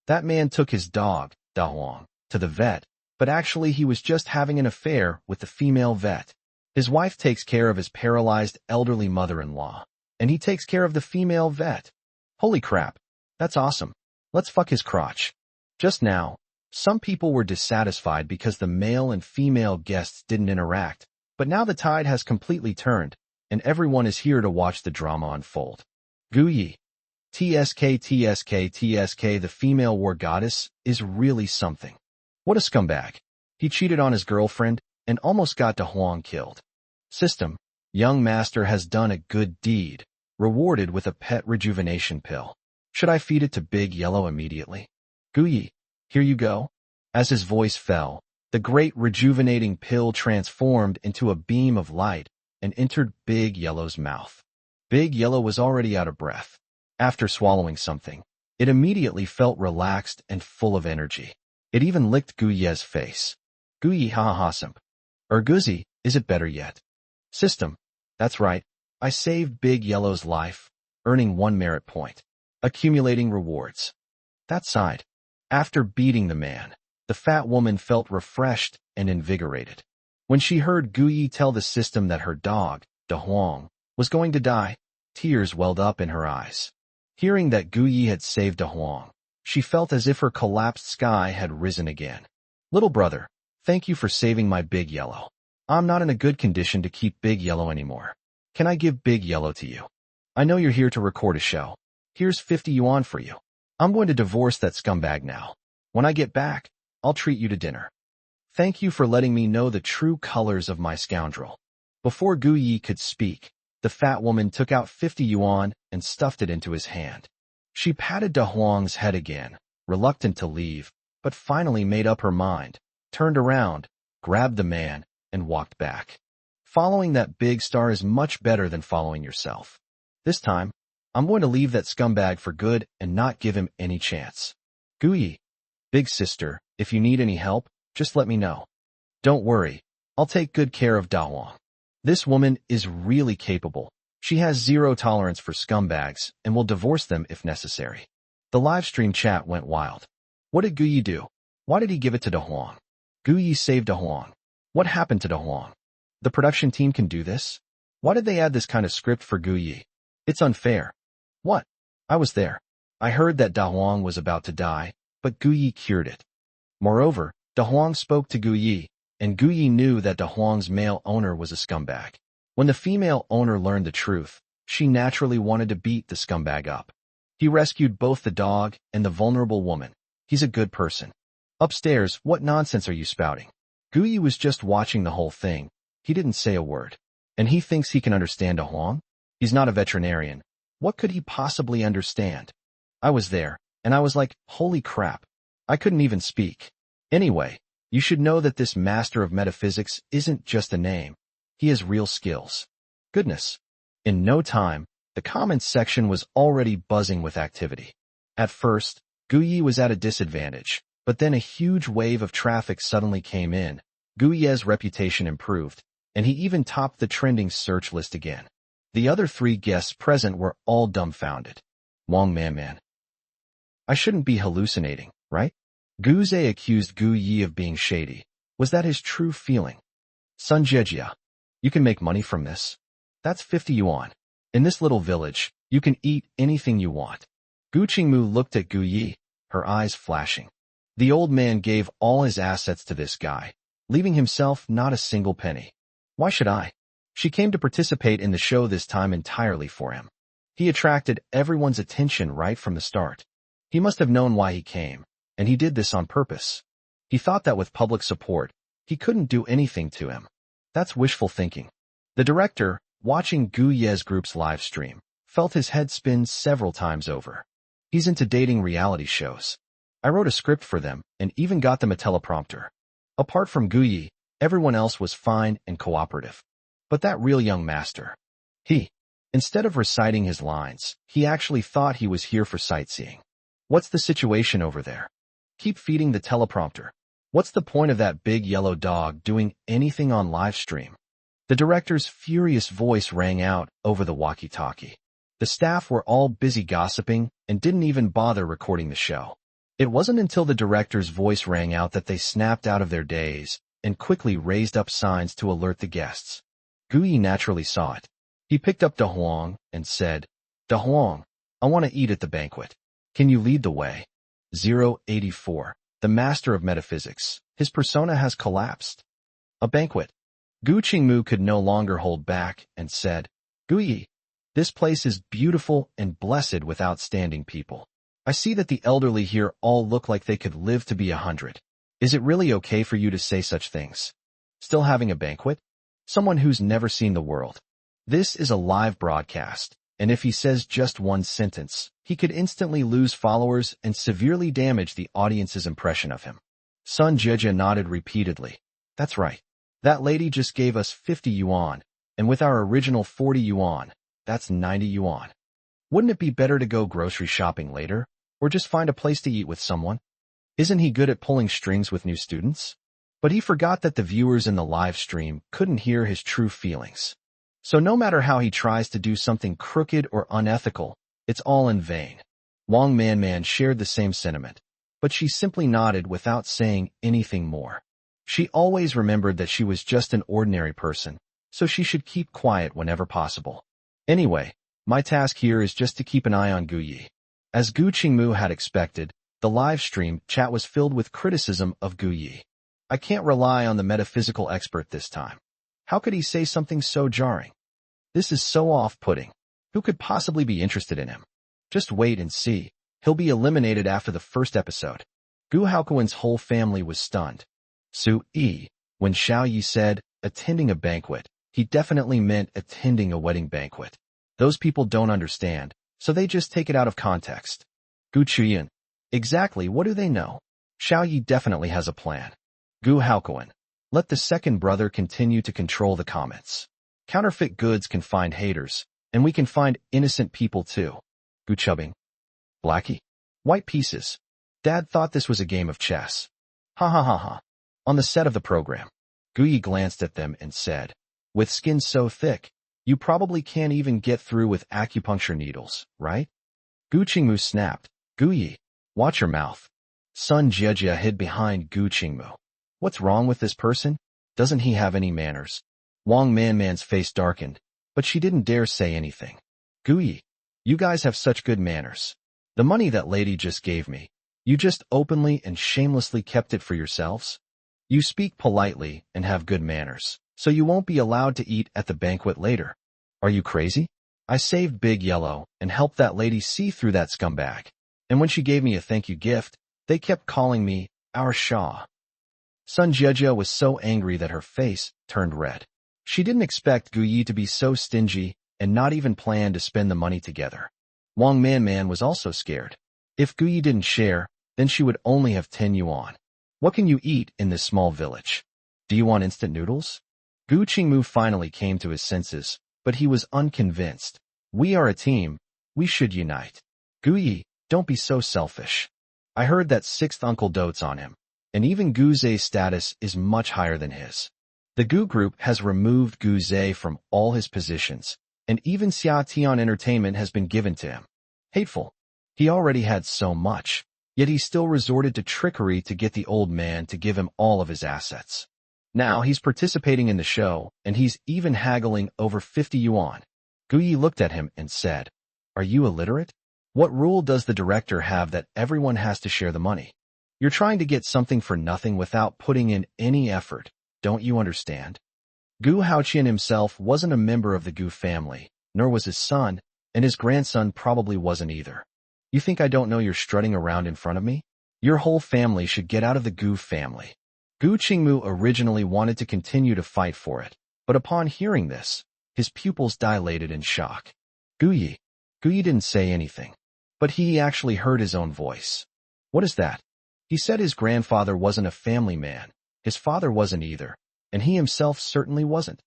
That man took his dog, Da Huang, to the vet, but actually he was just having an affair with the female vet. His wife takes care of his paralyzed elderly mother-in-law, and he takes care of the female vet. Holy crap, that's awesome. Let's fuck his crotch. Just now, some people were dissatisfied because the male and female guests didn't interact, but now the tide has completely turned, and everyone is here to watch the drama unfold. Guyi. TSK, the female war goddess, is really something. What a scumbag. He cheated on his girlfriend and almost got Da Huang killed. System, young master has done a good deed, rewarded with a pet rejuvenation pill. Should I feed it to Big Yellow immediately? Guyi, here you go. As his voice fell, the great rejuvenating pill transformed into a beam of light and entered Big Yellow's mouth. Big Yellow was already out of breath. After swallowing something, it immediately felt relaxed and full of energy. It even licked Guye's face. Guyi ha ha ha simp. Guzi, is it better yet? System, that's right. I saved Big Yellow's life, earning 1 merit point. Accumulating rewards. That side. After beating the man, the fat woman felt refreshed and invigorated. When she heard Guyi tell the system that her dog, Da Huang, was going to die, tears welled up in her eyes. Hearing that Guyi had saved Da Huang, she felt as if her collapsed sky had risen again. Little brother, thank you for saving my Big Yellow. I'm not in a good condition to keep Big Yellow anymore. Can I give Big Yellow to you? I know you're here to record a show. Here's 50 yuan for you. I'm going to divorce that scumbag now. When I get back, I'll treat you to dinner. Thank you for letting me know the true colors of my scoundrel. Before Guyi could speak, the fat woman took out 50 yuan and stuffed it into his hand. She patted Da Huang's head again, reluctant to leave, but finally made up her mind, turned around, grabbed the man, and walked back. Following that big star is much better than following yourself. This time, I'm going to leave that scumbag for good and not give him any chance. Guyi. Big sister, if you need any help, just let me know. Don't worry, I'll take good care of Da Huang. This woman is really capable, She has zero tolerance for scumbags and will divorce them if necessary. The live stream chat went wild. What did Guyi do? Why did he give it to De Huang? Guyi saved De Huang. What happened to De Huang? The production team can do this? Why did they add this kind of script for Guyi? It's unfair. What? I was there. I heard that Da Huang was about to die, but Guyi cured it. Moreover, Da Huang spoke to Guyi, and Guyi knew that Da Huang's male owner was a scumbag. When the female owner learned the truth, she naturally wanted to beat the scumbag up. He rescued both the dog and the vulnerable woman. He's a good person. Upstairs, what nonsense are you spouting? Guyi was just watching the whole thing. He didn't say a word. And he thinks he can understand Da Huang? He's not a veterinarian. What could he possibly understand? I was there, and I was like, holy crap. I couldn't even speak. Anyway, you should know that this master of metaphysics isn't just a name. He has real skills. Goodness. In no time, the comments section was already buzzing with activity. At first, Guyi was at a disadvantage, but then a huge wave of traffic suddenly came in. Guyi's reputation improved, and he even topped the trending search list again. The other 3 guests present were all dumbfounded. Wang Man. I shouldn't be hallucinating, right? Guze accused Guyi of being shady. Was that his true feeling? Sun Jejia. You can make money from this. That's 50 yuan. In this little village, you can eat anything you want. Gu Qingmu looked at Guyi, her eyes flashing. The old man gave all his assets to this guy, leaving himself not a single penny. Why should I? She came to participate in the show this time entirely for him. He attracted everyone's attention right from the start. He must have known why he came, and he did this on purpose. He thought that with public support, he couldn't do anything to him. That's wishful thinking. The director, watching Gu Ye's group's live stream, felt his head spin several times over. He's into dating reality shows. I wrote a script for them and even got them a teleprompter. Apart from Gu Yi, everyone else was fine and cooperative. But that real young master, instead of reciting his lines, he actually thought he was here for sightseeing. What's the situation over there? Keep feeding the teleprompter. What's the point of that big yellow dog doing anything on live stream? The director's furious voice rang out over the walkie-talkie. The staff were all busy gossiping and didn't even bother recording the show. It wasn't until the director's voice rang out that they snapped out of their daze and quickly raised up signs to alert the guests. Gu Yi naturally saw it. He picked up De Huang and said, De Huang, I want to eat at the banquet. Can you lead the way? 084. The master of metaphysics. His persona has collapsed. A banquet. Gu Qingmu could no longer hold back and said, Gu Yi, this place is beautiful and blessed with outstanding people. I see that the elderly here all look like they could live to be 100. Is it really okay for you to say such things? Still having a banquet? Someone who's never seen the world. This is a live broadcast, and if he says just one sentence, he could instantly lose followers and severely damage the audience's impression of him. Sun Jejia nodded repeatedly. That's right. That lady just gave us 50 yuan, and with our original 40 yuan, that's 90 yuan. Wouldn't it be better to go grocery shopping later, or just find a place to eat with someone? Isn't he good at pulling strings with new students? But he forgot that the viewers in the live stream couldn't hear his true feelings. So no matter how he tries to do something crooked or unethical, it's all in vain. Wang Man shared the same sentiment, but she simply nodded without saying anything more. She always remembered that she was just an ordinary person, so she should keep quiet whenever possible. Anyway, my task here is just to keep an eye on Gu Yi. As Gu Qingmu had expected, the live stream chat was filled with criticism of Gu Yi. I can't rely on the metaphysical expert this time. How could he say something so jarring? This is so off-putting. Who could possibly be interested in him? Just wait and see. He'll be eliminated after the first episode. Gu Haokuan's whole family was stunned. Su Yi, when Xiao Yi said, attending a banquet, he definitely meant attending a wedding banquet. Those people don't understand, so they just take it out of context. Gu Chuyan. Exactly, what do they know? Xiao Yi definitely has a plan. Gu Haokuan. Let the second brother continue to control the comments. Counterfeit goods can find haters, and we can find innocent people too. Gu Chubbing. Blackie. White pieces. Dad thought this was a game of chess. Ha ha ha ha. On the set of the program, Gu Yi glanced at them and said, with skin so thick, You probably can't even get through with acupuncture needles, right? Gu Qingmu snapped. Gu Yi, watch your mouth. Sun Jiejia hid behind Gu Qingmu. What's wrong with this person? Doesn't he have any manners? Wang Manman's face darkened, but she didn't dare say anything. Gu Yi, you guys have such good manners. The money that lady just gave me, you just openly and shamelessly kept it for yourselves? You speak politely and have good manners, so you won't be allowed to eat at the banquet later. Are you crazy? I saved Big Yellow and helped that lady see through that scumbag. And when she gave me a thank you gift, they kept calling me our Shah. Sun Jiejia was so angry that her face turned red. She didn't expect Gu Yi to be so stingy and not even plan to spend the money together. Wang Manman was also scared. If Gu Yi didn't share, then she would only have 10 yuan. What can you eat in this small village? Do you want instant noodles? Gu Qingmu finally came to his senses, but he was unconvinced. We are a team. We should unite. Gu Yi, don't be so selfish. I heard that sixth uncle dotes on him, and even Gu Zhe's status is much higher than his. The Gu group has removed Gu Zhe from all his positions, and even Xia Tian Entertainment has been given to him. Hateful. He already had so much, yet he still resorted to trickery to get the old man to give him all of his assets. Now he's participating in the show, and he's even haggling over 50 yuan. Gu Yi looked at him and said, "Are you illiterate? What rule does the director have that everyone has to share the money? You're trying to get something for nothing without putting in any effort. Don't you understand?" Gu Haoqian himself wasn't a member of the Gu family, nor was his son, and his grandson probably wasn't either. You think I don't know you're strutting around in front of me? Your whole family should get out of the Gu family. Gu Qingmu originally wanted to continue to fight for it, but upon hearing this, his pupils dilated in shock. Gu Yi didn't say anything, but he actually heard his own voice. What is that? He said his grandfather wasn't a family man, his father wasn't either, and he himself certainly wasn't.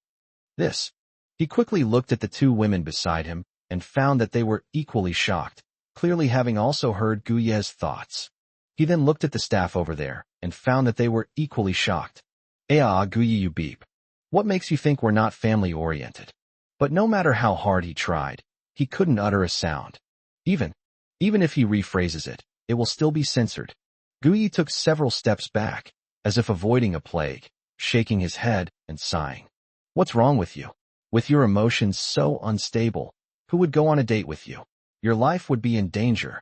This. He quickly looked at the two women beside him and found that they were equally shocked, clearly having also heard Gu Ye's thoughts. He then looked at the staff over there and found that they were equally shocked. Gu Yi, you beep. What makes you think we're not family-oriented? But no matter how hard he tried, he couldn't utter a sound. Even if he rephrases it, it will still be censored. Gu Yi took several steps back, as if avoiding a plague, shaking his head and sighing. What's wrong with you? With your emotions so unstable, who would go on a date with you? Your life would be in danger.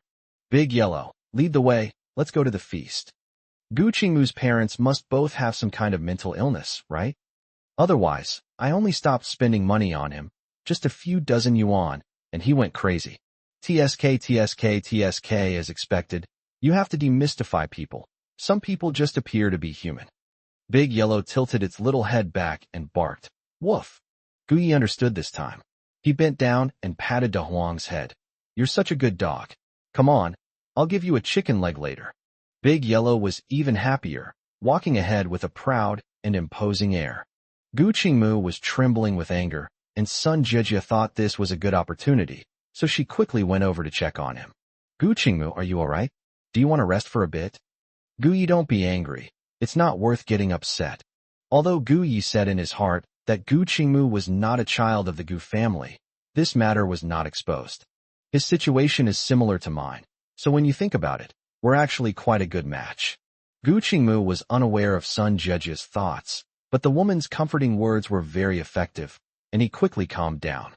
Big Yellow, lead the way, let's go to the feast. Gu Qingmu's parents must both have some kind of mental illness, right? Otherwise, I only stopped spending money on him, just a few dozen yuan, and he went crazy. TSK as expected. You have to demystify people. Some people just appear to be human. Big Yellow tilted its little head back and barked. Woof. Gu Yi understood this time. He bent down and patted De Huang's head. You're such a good dog. Come on, I'll give you a chicken leg later. Big Yellow was even happier, walking ahead with a proud and imposing air. Gu Qingmu was trembling with anger, and Sun Jiejia thought this was a good opportunity, so she quickly went over to check on him. Gu Qingmu, are you alright? Do you want to rest for a bit? Gu Yi, don't be angry. It's not worth getting upset. Although Gu Yi said in his heart that Gu Qingmu was not a child of the Gu family, this matter was not exposed. His situation is similar to mine, so when you think about it, we're actually quite a good match. Gu Qingmu was unaware of Sun Jiejia's thoughts, but the woman's comforting words were very effective, and he quickly calmed down.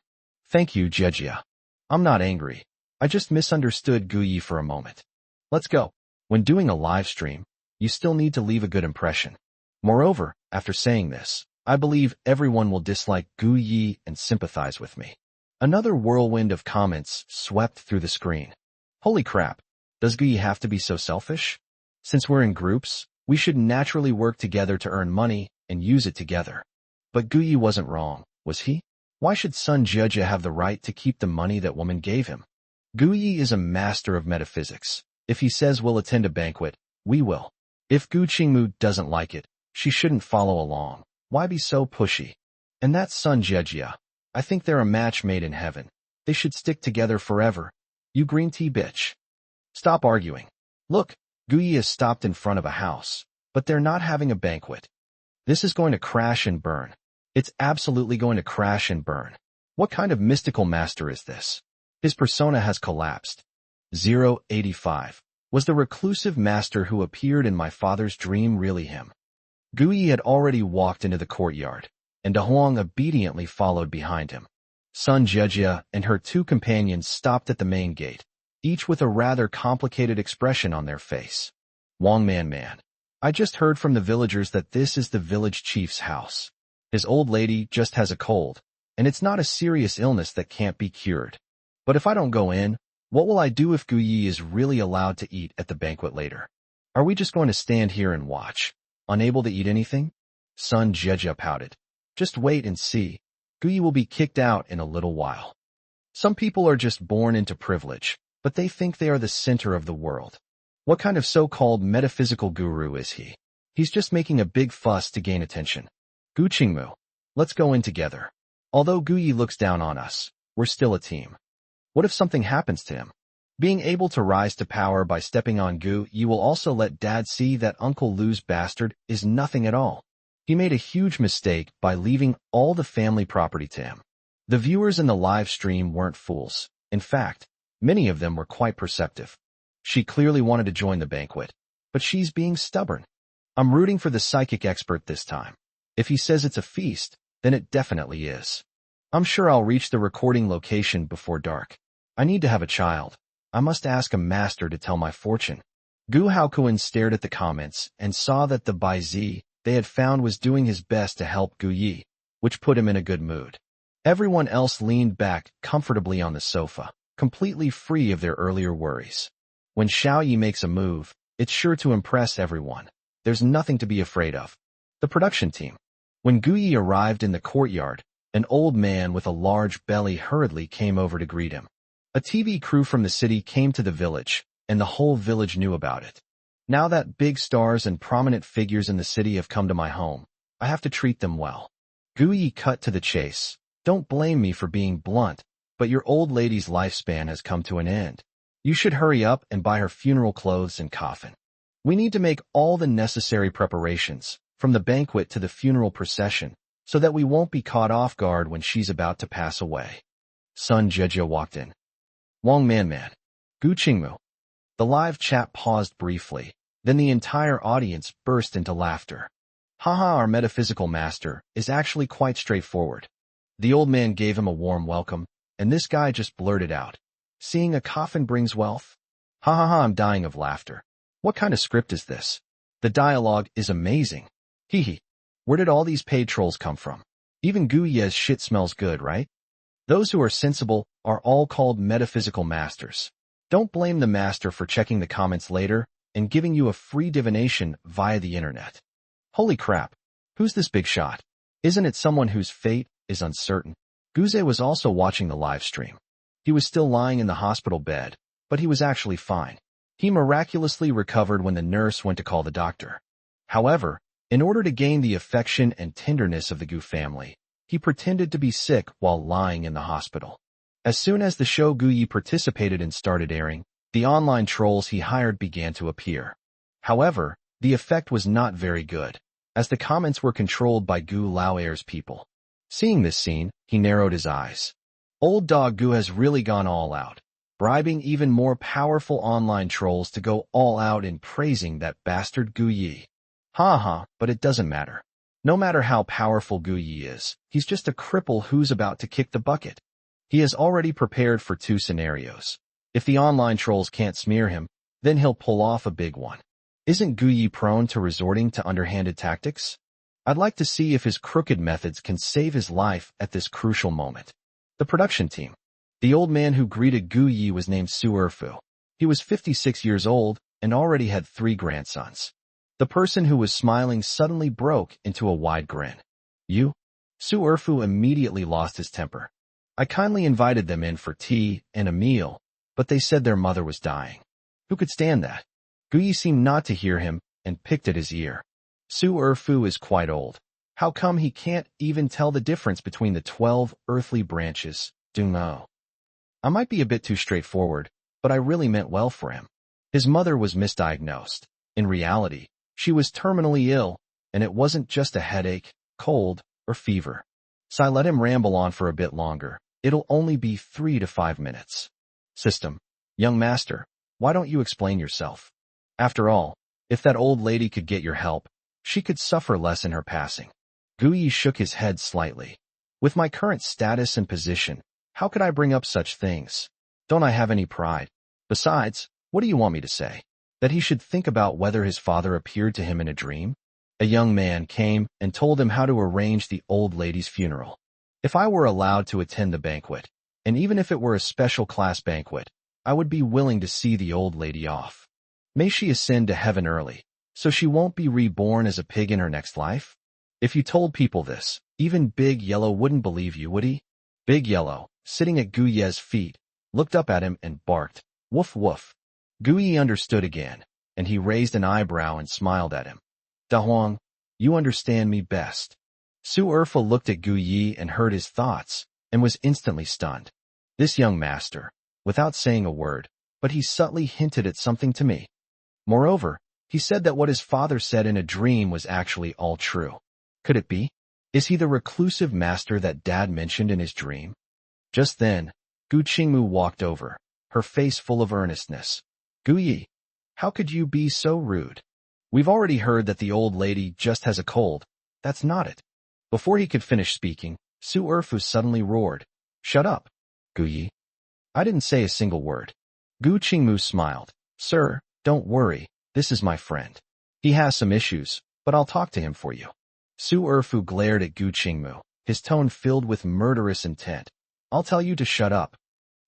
Thank you, Jiejia. I'm not angry. I just misunderstood Gu Yi for a moment. Let's go. When doing a live stream, you still need to leave a good impression. Moreover, after saying this, I believe everyone will dislike Gu Yi and sympathize with me. Another whirlwind of comments swept through the screen. Holy crap, does Gu Yi have to be so selfish? Since we're in groups, we should naturally work together to earn money and use it together. But Gu Yi wasn't wrong, was he? Why should Sun Jiejia have the right to keep the money that woman gave him? Gu Yi is a master of metaphysics. If he says we'll attend a banquet, we will. If Gu Qingmu doesn't like it, she shouldn't follow along. Why be so pushy? And that's Sun Jiejia. I think they're a match made in heaven. They should stick together forever. You green tea bitch. Stop arguing. Look, Gu Yi is stopped in front of a house, but they're not having a banquet. This is going to crash and burn. It's absolutely going to crash and burn. What kind of mystical master is this? His persona has collapsed. 085. Was the reclusive master who appeared in my father's dream really him? Guyi had already walked into the courtyard, and Dahuang obediently followed behind him. Sun Jejia and her two companions stopped at the main gate, each with a rather complicated expression on their face. Wang Man. I just heard from the villagers that this is the village chief's house. His old lady just has a cold, and it's not a serious illness that can't be cured. But if I don't go in, what will I do if Guyi is really allowed to eat at the banquet later? Are we just going to stand here and watch, unable to eat anything? Sun Jejia pouted. Just wait and see. Guyi will be kicked out in a little while. Some people are just born into privilege, but they think they are the center of the world. What kind of so-called metaphysical guru is he? He's just making a big fuss to gain attention. Gu Qingmu, let's go in together. Although Guyi looks down on us, we're still a team. What if something happens to him? Being able to rise to power by stepping on Guyi will also let Dad see that Uncle Lu's bastard is nothing at all. He made a huge mistake by leaving all the family property to him. The viewers in the live stream weren't fools. In fact, many of them were quite perceptive. She clearly wanted to join the banquet, but she's being stubborn. I'm rooting for the psychic expert this time. If he says it's a feast, then it definitely is. I'm sure I'll reach the recording location before dark. I need to have a child. I must ask a master to tell my fortune. Gu Haokuan stared at the comments and saw that the Baizi they had found was doing his best to help Guyi, which put him in a good mood. Everyone else leaned back comfortably on the sofa, completely free of their earlier worries. When Xiaoyi makes a move, it's sure to impress everyone. There's nothing to be afraid of. The production team. When Guyi arrived in the courtyard, an old man with a large belly hurriedly came over to greet him. A TV crew from the city came to the village, and the whole village knew about it. Now that big stars and prominent figures in the city have come to my home, I have to treat them well. Guyi cut to the chase. Don't blame me for being blunt, but your old lady's lifespan has come to an end. You should hurry up and buy her funeral clothes and coffin. We need to make all the necessary preparations, from the banquet to the funeral procession, so that we won't be caught off guard when she's about to pass away. Sun Jejia walked in. Wang Man, Gu Qingmu. The live chat paused briefly, then the entire audience burst into laughter. Haha, our metaphysical master is actually quite straightforward. The old man gave him a warm welcome, and this guy just blurted out. Seeing a coffin brings wealth? Ha ha ha, I'm dying of laughter. What kind of script is this? The dialogue is amazing. Hee hee. Where did all these paid trolls come from? Even Guyi's shit smells good, right? Those who are sensible are all called metaphysical masters. Don't blame the master for checking the comments later and giving you a free divination via the internet. Holy crap. Who's this big shot? Isn't it someone whose fate is uncertain? Guze was also watching the live stream. He was still lying in the hospital bed, but he was actually fine. He miraculously recovered when the nurse went to call the doctor. However, in order to gain the affection and tenderness of the Gu family, he pretended to be sick while lying in the hospital. As soon as the show Guyi participated in started airing, the online trolls he hired began to appear. However, the effect was not very good, as the comments were controlled by Gu Laoer's people. Seeing this scene, he narrowed his eyes. Old dog Gu has really gone all out, bribing even more powerful online trolls to go all out in praising that bastard Guyi. Ha ha, but it doesn't matter. No matter how powerful Guyi is, he's just a cripple who's about to kick the bucket. He has already prepared for two scenarios. If the online trolls can't smear him, then he'll pull off a big one. Isn't Guyi prone to resorting to underhanded tactics? I'd like to see if his crooked methods can save his life at this crucial moment. The production team. The old man who greeted Guyi was named Su Erfu. He was 56 years old and already had 3 grandsons. The person who was smiling suddenly broke into a wide grin. You? Su Erfu immediately lost his temper. I kindly invited them in for tea and a meal, but they said their mother was dying. Who could stand that? Guyi seemed not to hear him and picked at his ear. Su Erfu is quite old. How come he can't even tell the difference between the 12 earthly branches? Dungo. I might be a bit too straightforward, but I really meant well for him. His mother was misdiagnosed. In reality, she was terminally ill, and it wasn't just a headache, cold, or fever. So I let him ramble on for a bit longer. It'll only be 3 to 5 minutes. System. Young master, why don't you explain yourself? After all, if that old lady could get your help, she could suffer less in her passing. Guyi shook his head slightly. With my current status and position, how could I bring up such things? Don't I have any pride? Besides, what do you want me to say? That he should think about whether his father appeared to him in a dream? A young man came and told him how to arrange the old lady's funeral. If I were allowed to attend the banquet, and even if it were a special class banquet, I would be willing to see the old lady off. May she ascend to heaven early, so she won't be reborn as a pig in her next life? If you told people this, even Big Yellow wouldn't believe you, would he? Big Yellow, sitting at Guye's feet, looked up at him and barked, "Woof woof." Guye understood again, and he raised an eyebrow and smiled at him. Da Huang, you understand me best. Su Erfa looked at Guye and heard his thoughts, and was instantly stunned. This young master, without saying a word, but he subtly hinted at something to me. Moreover, he said that what his father said in a dream was actually all true. Could it be? Is he the reclusive master that Dad mentioned in his dream? Just then, Gu Qingmu walked over, her face full of earnestness. Guyi, how could you be so rude? We've already heard that the old lady just has a cold. That's not it. Before he could finish speaking, Su Erfu suddenly roared. Shut up, Guyi. I didn't say a single word. Gu Qingmu smiled. Sir, don't worry, this is my friend. He has some issues, but I'll talk to him for you. Su Erfu glared at Gu Qingmu, his tone filled with murderous intent. I'll tell you to shut up.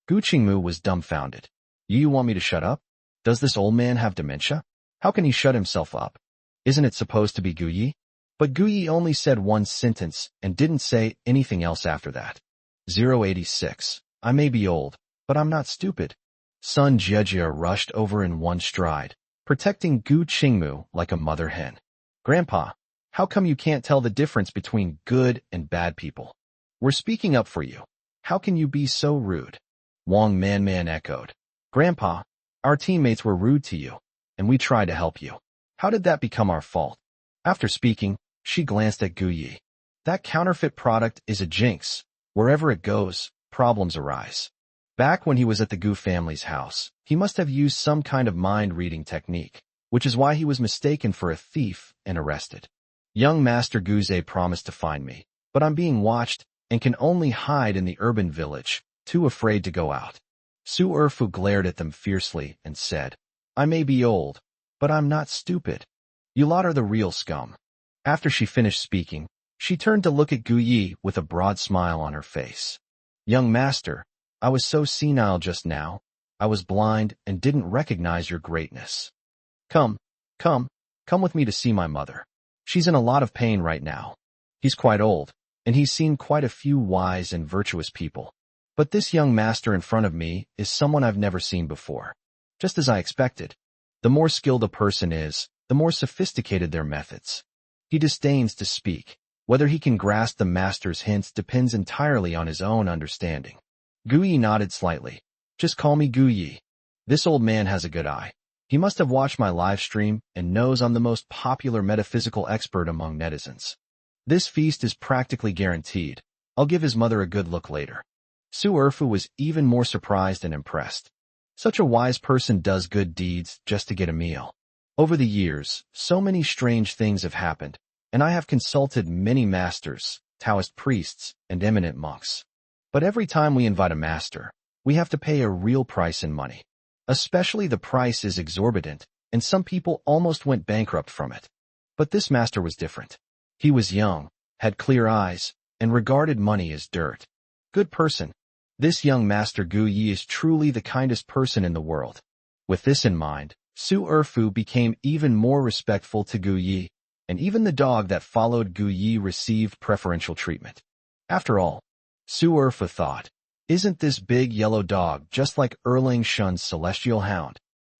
Gu Qingmu was dumbfounded. You want me to shut up? Does this old man have dementia? How can he shut himself up? Isn't it supposed to be Guyi? But Guyi only said one sentence and didn't say anything else after that. 086. I may be old, but I'm not stupid. Sun Jiejia rushed over in one stride, protecting Gu Qingmu like a mother hen. Grandpa, how come you can't tell the difference between good and bad people? We're speaking up for you. How can you be so rude? Wang Manman echoed. Grandpa, our teammates were rude to you, and we tried to help you. How did that become our fault? After speaking, she glanced at Guyi. That counterfeit product is a jinx. Wherever it goes, problems arise. Back when he was at the Gu family's house, he must have used some kind of mind-reading technique, which is why he was mistaken for a thief and arrested. Young Master Guze promised to find me, but I'm being watched and can only hide in the urban village, too afraid to go out. Su Erfu glared at them fiercely and said, I may be old, but I'm not stupid. You lot are the real scum. After she finished speaking, she turned to look at Guyi with a broad smile on her face. Young master, I was so senile just now. I was blind and didn't recognize your greatness. Come with me to see my mother. She's in a lot of pain right now. He's quite old, and he's seen quite a few wise and virtuous people. But this young master in front of me is someone I've never seen before. Just as I expected. The more skilled a person is, the more sophisticated their methods. He disdains to speak. Whether he can grasp the master's hints depends entirely on his own understanding. Guyi nodded slightly. Just call me Guyi. This old man has a good eye. He must have watched my live stream and knows I'm the most popular metaphysical expert among netizens. This feast is practically guaranteed. I'll give his mother a good look later. Su Erfu was even more surprised and impressed. Such a wise person does good deeds just to get a meal. Over the years, so many strange things have happened, and I have consulted many masters, Taoist priests, and eminent monks. But every time we invite a master, we have to pay a real price in money. Especially the price is exorbitant, and some people almost went bankrupt from it. But this master was different. He was young, had clear eyes, and regarded money as dirt. Good person. This young master Guyi is truly the kindest person in the world. With this in mind, Su Erfu became even more respectful to Guyi, and even the dog that followed Guyi received preferential treatment. After all, Su Erfu thought, isn't this big yellow dog just like Erlang Shun's celestial hound?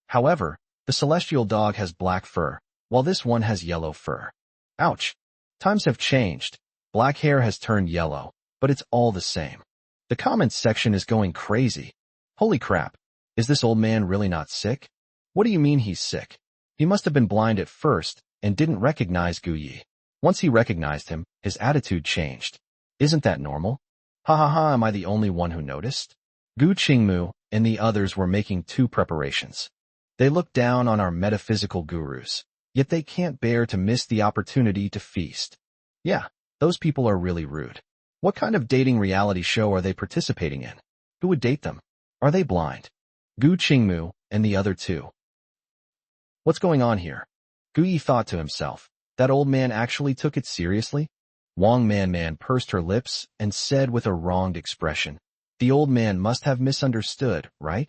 However, the celestial dog has black fur, while this one has yellow fur. Ouch! Times have changed. Black hair has turned yellow, but it's all the same. The comments section is going crazy. Holy crap, is this old man really not sick? What do you mean he's sick? He must have been blind at first and didn't recognize Guyi. Once he recognized him, his attitude changed. Isn't that normal? Ha ha ha, am I the only one who noticed? Gu Qingmu and the others were making two preparations. They look down on our metaphysical gurus, yet they can't bear to miss the opportunity to feast. Yeah, those people are really rude. What kind of dating reality show are they participating in? Who would date them? Are they blind? Gu Qingmu and the other two. What's going on here? Gu Yi thought to himself. That old man actually took it seriously? Wang Man pursed her lips and said with a wronged expression, the old man must have misunderstood, right?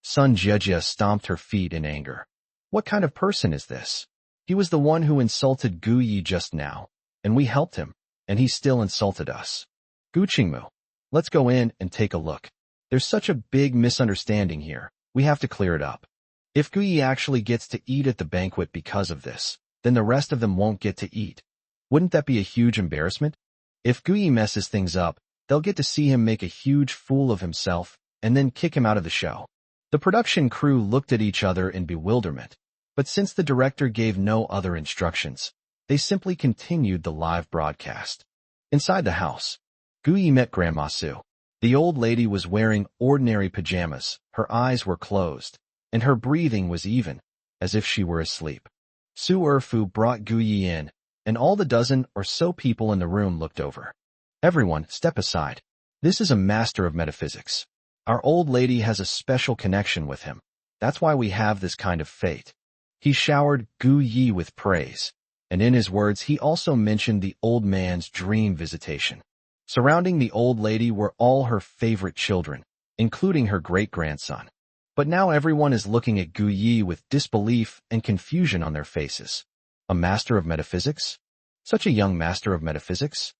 Sun Jiejie stomped her feet in anger. What kind of person is this? He was the one who insulted Gu Yi just now, and we helped him, and he still insulted us. Gu Qingmu, let's go in and take a look. There's such a big misunderstanding here. We have to clear it up. If Gu Yi actually gets to eat at the banquet because of this, then the rest of them won't get to eat. Wouldn't that be a huge embarrassment? If Gu Yi messes things up, they'll get to see him make a huge fool of himself and then kick him out of the show. The production crew looked at each other in bewilderment, but since the director gave no other instructions, they simply continued the live broadcast. Inside the house, Gu Yi met Grandma Su. The old lady was wearing ordinary pajamas, her eyes were closed, and her breathing was even, as if she were asleep. Su Erfu brought Gu Yi in, and all the dozen or so people in the room looked over. Everyone, step aside. This is a master of metaphysics. Our old lady has a special connection with him. That's why we have this kind of fate. He showered Gu Yi with praise, and in his words he also mentioned the old man's dream visitation. Surrounding the old lady were all her favorite children, including her great-grandson. But now everyone is looking at Gu Yi with disbelief and confusion on their faces. A master of metaphysics? Such a young master of metaphysics?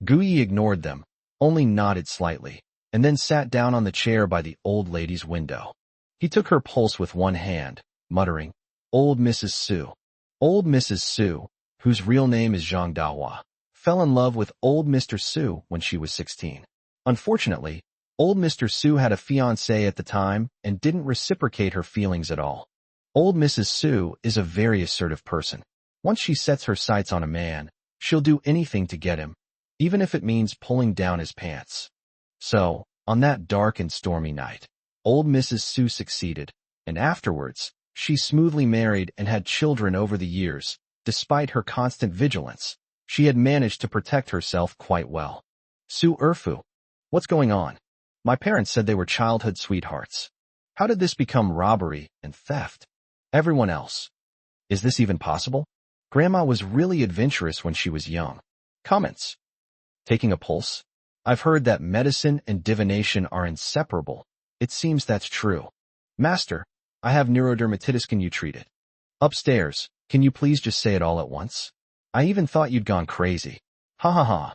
Gu Yi ignored them, only nodded slightly, and then sat down on the chair by the old lady's window. He took her pulse with one hand, muttering, Old Mrs. Su. Old Mrs. Su, whose real name is Zhang Dahua, fell in love with old Mr. Su when she was 16. Unfortunately, old Mr. Su had a fiancé at the time and didn't reciprocate her feelings at all. Old Mrs. Su is a very assertive person. Once she sets her sights on a man, she'll do anything to get him, even if it means pulling down his pants. So, on that dark and stormy night, old Mrs. Su succeeded, and afterwards, she smoothly married and had children over the years. Despite her constant vigilance, she had managed to protect herself quite well. Su Erfu, what's going on? My parents said they were childhood sweethearts. How did this become robbery and theft? Everyone else. Is this even possible? Grandma was really adventurous when she was young. Comments. Taking a pulse? I've heard that medicine and divination are inseparable. It seems that's true. Master, I have neurodermatitis, can you treat it? Upstairs, can you please just say it all at once? I even thought you'd gone crazy. Ha ha ha.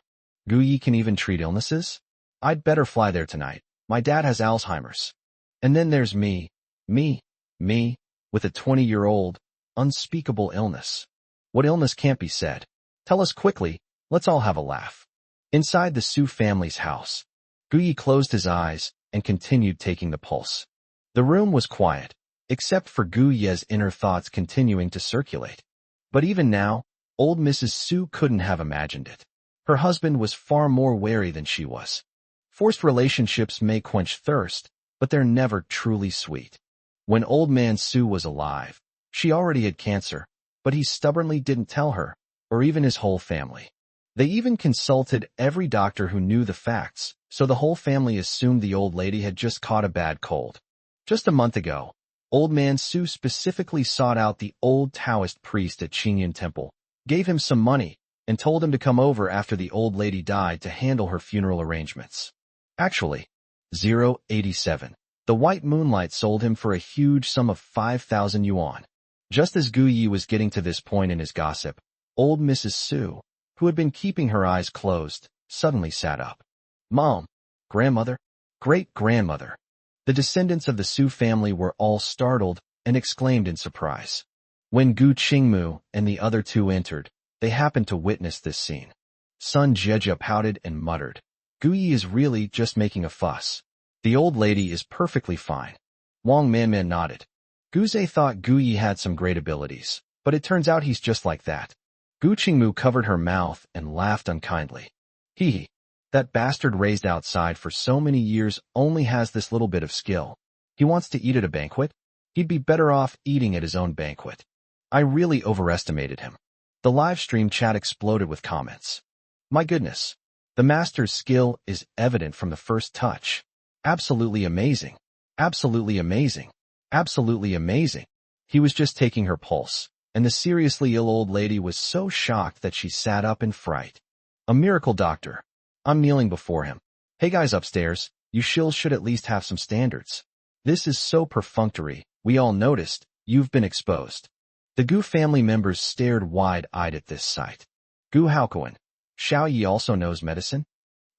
Gu Yi can even treat illnesses? I'd better fly there tonight. My dad has Alzheimer's. And then there's me, with a 20-year-old, unspeakable illness. What illness can't be said? Tell us quickly, let's all have a laugh. Inside the Su family's house, Gu Yi closed his eyes and continued taking the pulse. The room was quiet, except for Gu Ye's inner thoughts continuing to circulate. But even now, old Mrs. Su couldn't have imagined it. Her husband was far more wary than she was. Forced relationships may quench thirst, but they're never truly sweet. When old man Su was alive, she already had cancer, but he stubbornly didn't tell her, or even his whole family. They even consulted every doctor who knew the facts, so the whole family assumed the old lady had just caught a bad cold. Just a month ago, old man Su specifically sought out the old Taoist priest at Qingyan Temple, gave him some money, and told him to come over after the old lady died to handle her funeral arrangements. Actually, 087. The white moonlight sold him for a huge sum of 5,000 yuan. Just as Gu Yi was getting to this point in his gossip, old Mrs. Su, who had been keeping her eyes closed, suddenly sat up. Mom, grandmother, great-grandmother. The descendants of the Su family were all startled and exclaimed in surprise. When Gu Qingmu and the other two entered, they happened to witness this scene. Sun Jiejie pouted and muttered, Gu Yi is really just making a fuss. The old lady is perfectly fine. Wang Man nodded. Guze thought Gu Yi had some great abilities, but it turns out he's just like that. Gu Qingmu covered her mouth and laughed unkindly. Hee hee. That bastard raised outside for so many years only has this little bit of skill. He wants to eat at a banquet? He'd be better off eating at his own banquet. I really overestimated him. The live stream chat exploded with comments. My goodness. The master's skill is evident from the first touch. Absolutely amazing. Absolutely amazing. Absolutely amazing. He was just taking her pulse, and the seriously ill old lady was so shocked that she sat up in fright. A miracle doctor. I'm kneeling before him. Hey guys upstairs, you shills should at least have some standards. This is so perfunctory, we all noticed, you've been exposed. The Gu family members stared wide-eyed at this sight. Gu Haokuan. Xiao Yi also knows medicine?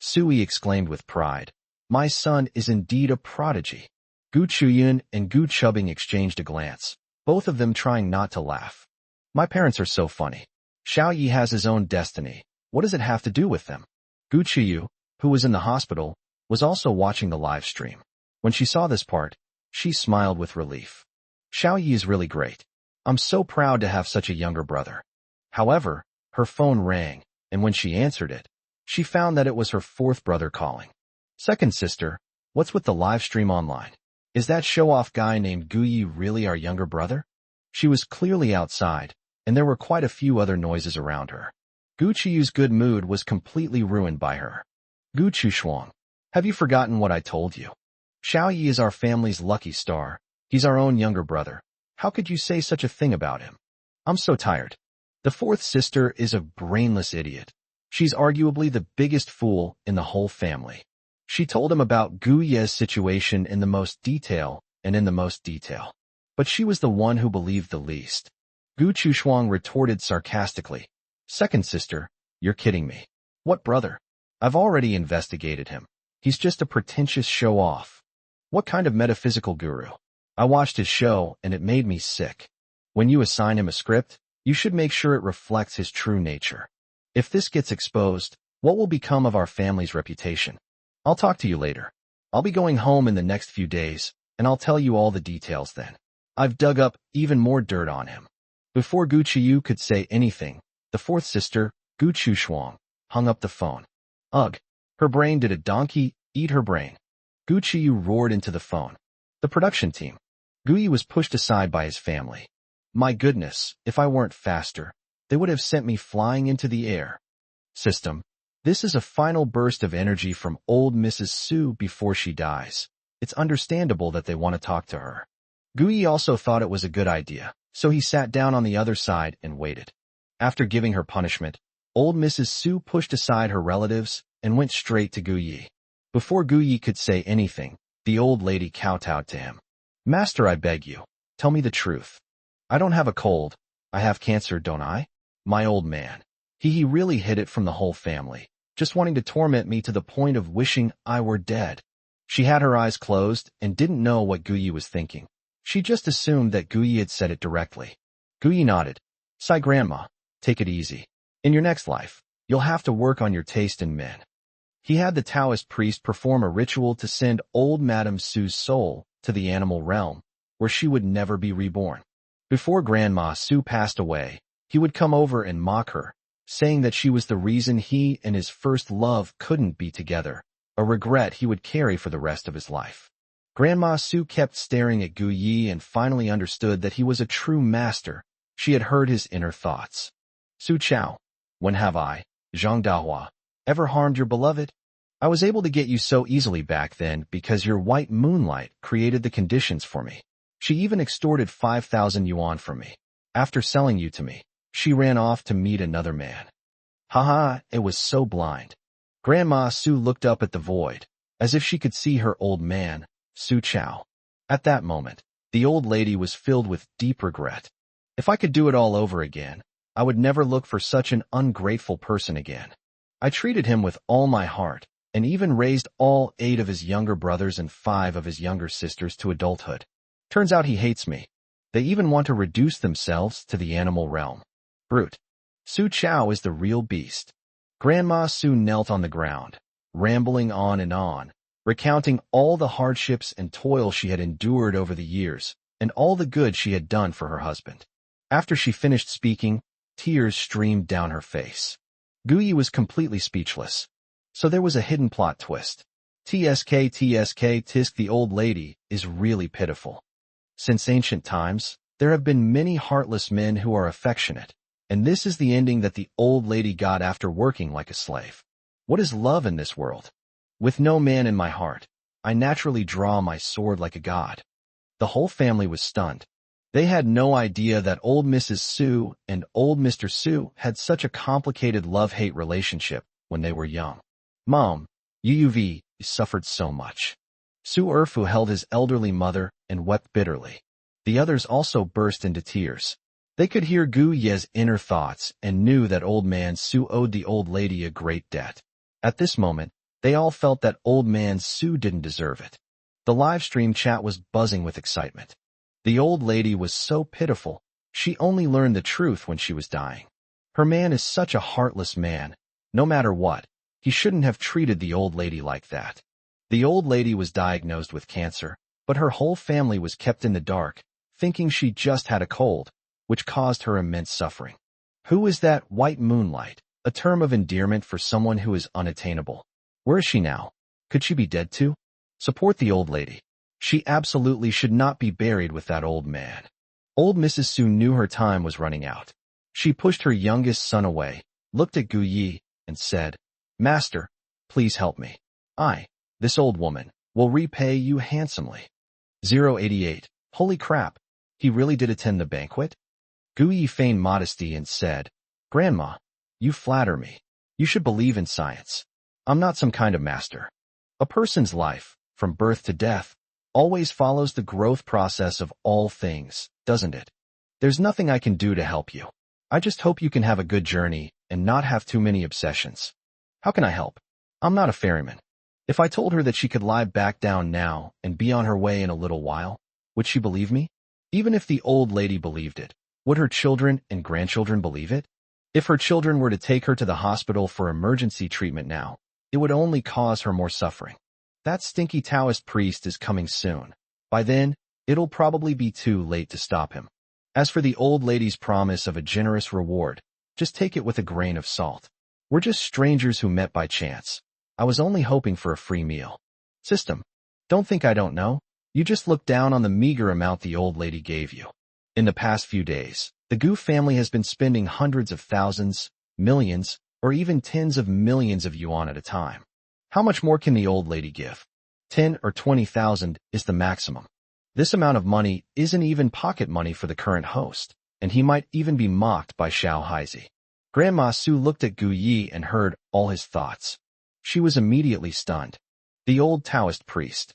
Sui exclaimed with pride. My son is indeed a prodigy. Gu Chuyun and Gu Chubbing exchanged a glance, both of them trying not to laugh. My parents are so funny. Xiao Yi has his own destiny. What does it have to do with them? Gu Chuyu, who was in the hospital, was also watching the live stream. When she saw this part, she smiled with relief. Xiao Yi is really great. I'm so proud to have such a younger brother. However, her phone rang, and when she answered it, she found that it was her fourth brother calling. Second sister, what's with the live stream online? Is that show-off guy named Guyi really our younger brother? She was clearly outside, and there were quite a few other noises around her. Gu Chiyu's good mood was completely ruined by her. Gu Chushuang, have you forgotten what I told you? Xiao Yi is our family's lucky star. He's our own younger brother. How could you say such a thing about him? I'm so tired. The fourth sister is a brainless idiot. She's arguably the biggest fool in the whole family. She told him about Gu Ye's situation in the most detail. But she was the one who believed the least. Gu Chushuang retorted sarcastically. Second sister, you're kidding me. What brother? I've already investigated him. He's just a pretentious show-off. What kind of metaphysical guru? I watched his show and it made me sick. When you assign him a script, you should make sure it reflects his true nature. If this gets exposed, what will become of our family's reputation? I'll talk to you later. I'll be going home in the next few days, and I'll tell you all the details then. I've dug up even more dirt on him. Before Gu Chiyu could say anything, the fourth sister, Gu Chushuang, hung up the phone. Ugh, her brain did a donkey eat her brain. Gu Chiyu roared into the phone. The production team. Guyi was pushed aside by his family. My goodness, if I weren't faster, they would have sent me flying into the air. System. This is a final burst of energy from old Mrs. Su before she dies. It's understandable that they want to talk to her. Guyi also thought it was a good idea, so he sat down on the other side and waited. After giving her punishment, old Mrs. Su pushed aside her relatives and went straight to Guyi. Before Guyi could say anything, the old lady kowtowed to him. Master, I beg you, tell me the truth. I don't have a cold. I have cancer, don't I? My old man. He really hid it from the whole family, just wanting to torment me to the point of wishing I were dead. She had her eyes closed and didn't know what Guyi was thinking. She just assumed that Guyi had said it directly. Guyi nodded. Sigh, Grandma, take it easy. In your next life, you'll have to work on your taste in men. He had the Taoist priest perform a ritual to send old Madame Su's soul to the animal realm, where she would never be reborn. Before Grandma Su passed away, he would come over and mock her, saying that she was the reason he and his first love couldn't be together, a regret he would carry for the rest of his life. Grandma Su kept staring at Gu Yi and finally understood that he was a true master. She had heard his inner thoughts. Su Chao, when have I, Zhang Dahua, ever harmed your beloved? I was able to get you so easily back then because your white moonlight created the conditions for me. She even extorted 5,000 yuan from me. After selling you to me, she ran off to meet another man. Haha, it was so blind. Grandma Su looked up at the void, as if she could see her old man, Su Chao. At that moment, the old lady was filled with deep regret. If I could do it all over again, I would never look for such an ungrateful person again. I treated him with all my heart, and even raised all 8 of his younger brothers and 5 of his younger sisters to adulthood. Turns out he hates me. They even want to reduce themselves to the animal realm. Brute. Su Chao is the real beast. Grandma Su knelt on the ground, rambling on, recounting all the hardships and toil she had endured over the years, and all the good she had done for her husband. After she finished speaking, tears streamed down her face. Guyi was completely speechless. So there was a hidden plot twist. TSK tisk the old lady is really pitiful. Since ancient times, there have been many heartless men who are affectionate, and this is the ending that the old lady got after working like a slave. What is love in this world? With no man in my heart, I naturally draw my sword like a god. The whole family was stunned. They had no idea that old Mrs. Sue and old Mr. Sue had such a complicated love-hate relationship when they were young. Mom, UUV, suffered so much. Su Erfu held his elderly mother and wept bitterly. The others also burst into tears. They could hear Gu Ye's inner thoughts and knew that old man Su owed the old lady a great debt. At this moment, they all felt that old man Su didn't deserve it. The live stream chat was buzzing with excitement. The old lady was so pitiful, she only learned the truth when she was dying. Her man is such a heartless man. No matter what, he shouldn't have treated the old lady like that. The old lady was diagnosed with cancer, but her whole family was kept in the dark, thinking she just had a cold, which caused her immense suffering. Who is that white moonlight, a term of endearment for someone who is unattainable? Where is she now? Could she be dead too? Support the old lady. She absolutely should not be buried with that old man. Old Mrs. Su knew her time was running out. She pushed her youngest son away, looked at Gu Yi, and said, Master, please help me. This old woman, will repay you handsomely. 088. Holy crap, he really did attend the banquet? Gu Yi feigned modesty and said, Grandma, you flatter me. You should believe in science. I'm not some kind of master. A person's life, from birth to death, always follows the growth process of all things, doesn't it? There's nothing I can do to help you. I just hope you can have a good journey and not have too many obsessions. How can I help? I'm not a ferryman. If I told her that she could lie back down now and be on her way in a little while, would she believe me? Even if the old lady believed it, would her children and grandchildren believe it? If her children were to take her to the hospital for emergency treatment now, it would only cause her more suffering. That stinky Taoist priest is coming soon. By then, it'll probably be too late to stop him. As for the old lady's promise of a generous reward, just take it with a grain of salt. We're just strangers who met by chance. I was only hoping for a free meal. System. Don't think I don't know. You just look down on the meager amount the old lady gave you. In the past few days, the Gu family has been spending hundreds of thousands, millions, or even tens of millions of yuan at a time. How much more can the old lady give? 10 or 20,000 is the maximum. This amount of money isn't even pocket money for the current host, and he might even be mocked by Xiao Haizi. Grandma Su looked at Gu Yi and heard all his thoughts. She was immediately stunned. The old Taoist priest.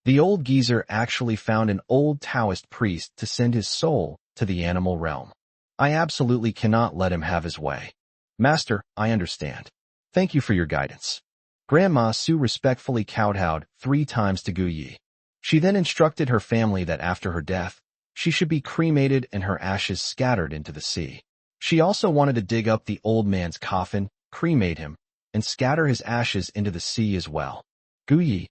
The old geezer actually found an old Taoist priest to send his soul to the animal realm. I absolutely cannot let him have his way. Master, I understand. Thank you for your guidance. Grandma Su respectfully kowtowed 3 times to Gu Yi. She then instructed her family that after her death, she should be cremated and her ashes scattered into the sea. She also wanted to dig up the old man's coffin, cremate him, and scatter his ashes into the sea as well. Gu Yi.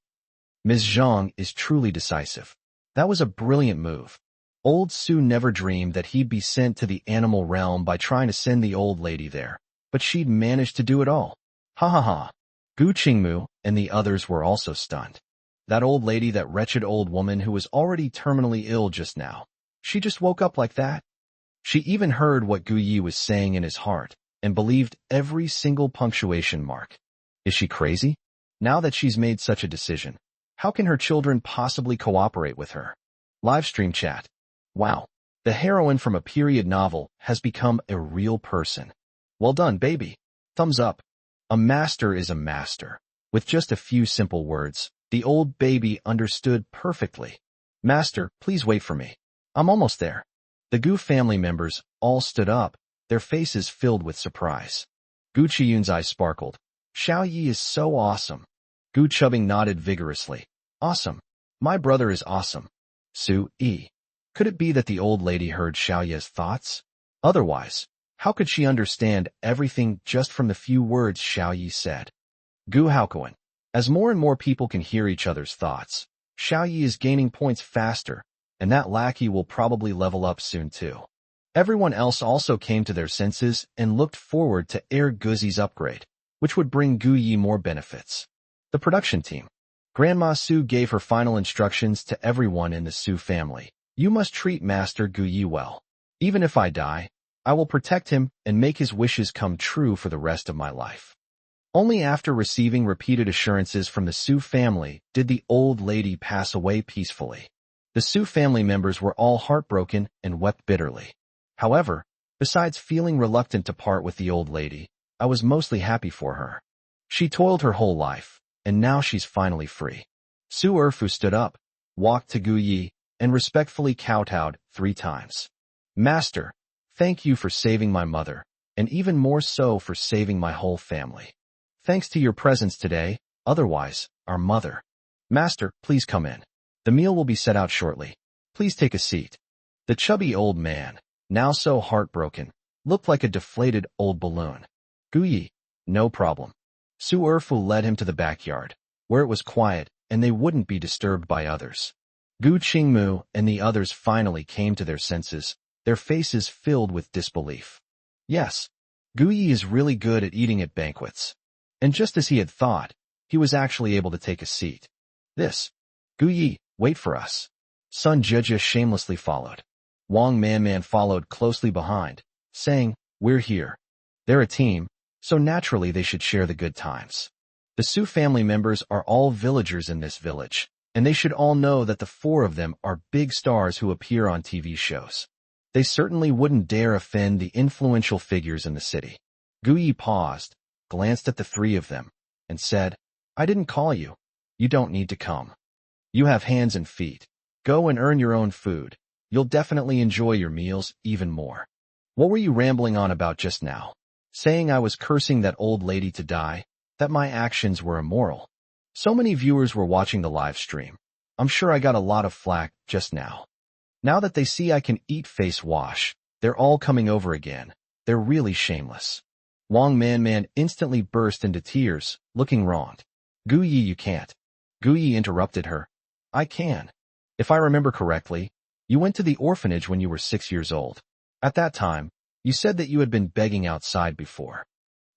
Ms. Zhang is truly decisive. That was a brilliant move. Old Su never dreamed that he'd be sent to the animal realm by trying to send the old lady there, but she'd managed to do it all. Ha ha ha. Gu Qingmu and the others were also stunned. That old lady, that wretched old woman who was already terminally ill just now. She just woke up like that? She even heard what Gu Yi was saying in his heart and believed every single punctuation mark. Is she crazy? Now that she's made such a decision, how can her children possibly cooperate with her? Livestream chat. Wow. The heroine from a period novel has become a real person. Well done, baby. Thumbs up. A master is a master. With just a few simple words, the old baby understood perfectly. Master, please wait for me. I'm almost there. The Gu family members all stood up, their faces filled with surprise. Gu Qiyun's eyes sparkled. Xiao Yi is so awesome. Gu Chubbing nodded vigorously. Awesome. My brother is awesome. Su Yi. Could it be that the old lady heard Xiao Yi's thoughts? Otherwise, how could she understand everything just from the few words Xiao Yi said? Gu Haokuan. As more and more people can hear each other's thoughts, Xiao Yi is gaining points faster, and that lackey will probably level up soon too. Everyone else also came to their senses and looked forward to Guzi's upgrade. which would bring Gu Yi more benefits. The production team. Grandma Su gave her final instructions to everyone in the Su family. You must treat Master Gu Yi well. Even if I die, I will protect him and make his wishes come true for the rest of my life. Only after receiving repeated assurances from the Su family did the old lady pass away peacefully. The Su family members were all heartbroken and wept bitterly. However, besides feeling reluctant to part with the old lady, I was mostly happy for her. She toiled her whole life, and now she's finally free. Su Erfu stood up, walked to Gu Yi, and respectfully kowtowed 3 times. Master, thank you for saving my mother, and even more so for saving my whole family. Thanks to your presence today, otherwise, our mother. Master, please come in. The meal will be set out shortly. Please take a seat. The chubby old man, now so heartbroken, looked like a deflated old balloon. Gu Yi, no problem. Su Erfu led him to the backyard, where it was quiet and they wouldn't be disturbed by others. Gu Qingmu and the others finally came to their senses, their faces filled with disbelief. Yes, Gu Yi is really good at eating at banquets. And just as he had thought, he was actually able to take a seat. Gu Yi, wait for us. Sun Jejia shamelessly followed. Wang Manman followed closely behind, saying, we're here. They're a team, so naturally they should share the good times. The Su family members are all villagers in this village, and they should all know that the 4 of them are big stars who appear on TV shows. They certainly wouldn't dare offend the influential figures in the city. Gu Yi paused, glanced at the 3 of them, and said, I didn't call you. You don't need to come. You have hands and feet. Go and earn your own food. You'll definitely enjoy your meals even more. What were you rambling on about just now? Saying I was cursing that old lady to die, that my actions were immoral. So many viewers were watching the live stream. I'm sure I got a lot of flack just now. Now that they see I can eat face wash, they're all coming over again. They're really shameless. Wang Manman instantly burst into tears, looking wronged. Gu Yi, you can't. Gu Yi interrupted her. I can. If I remember correctly, you went to the orphanage when you were 6 years old. At that time, you said that you had been begging outside before.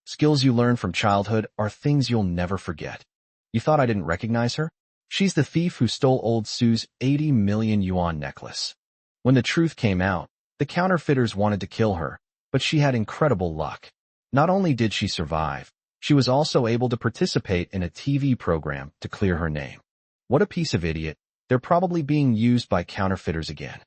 Skills you learn from childhood are things you'll never forget. You thought I didn't recognize her? She's the thief who stole old Sue's 80 million yuan necklace. When the truth came out, the counterfeiters wanted to kill her, but she had incredible luck. Not only did she survive, she was also able to participate in a TV program to clear her name. What a piece of idiot. They're probably being used by counterfeiters again.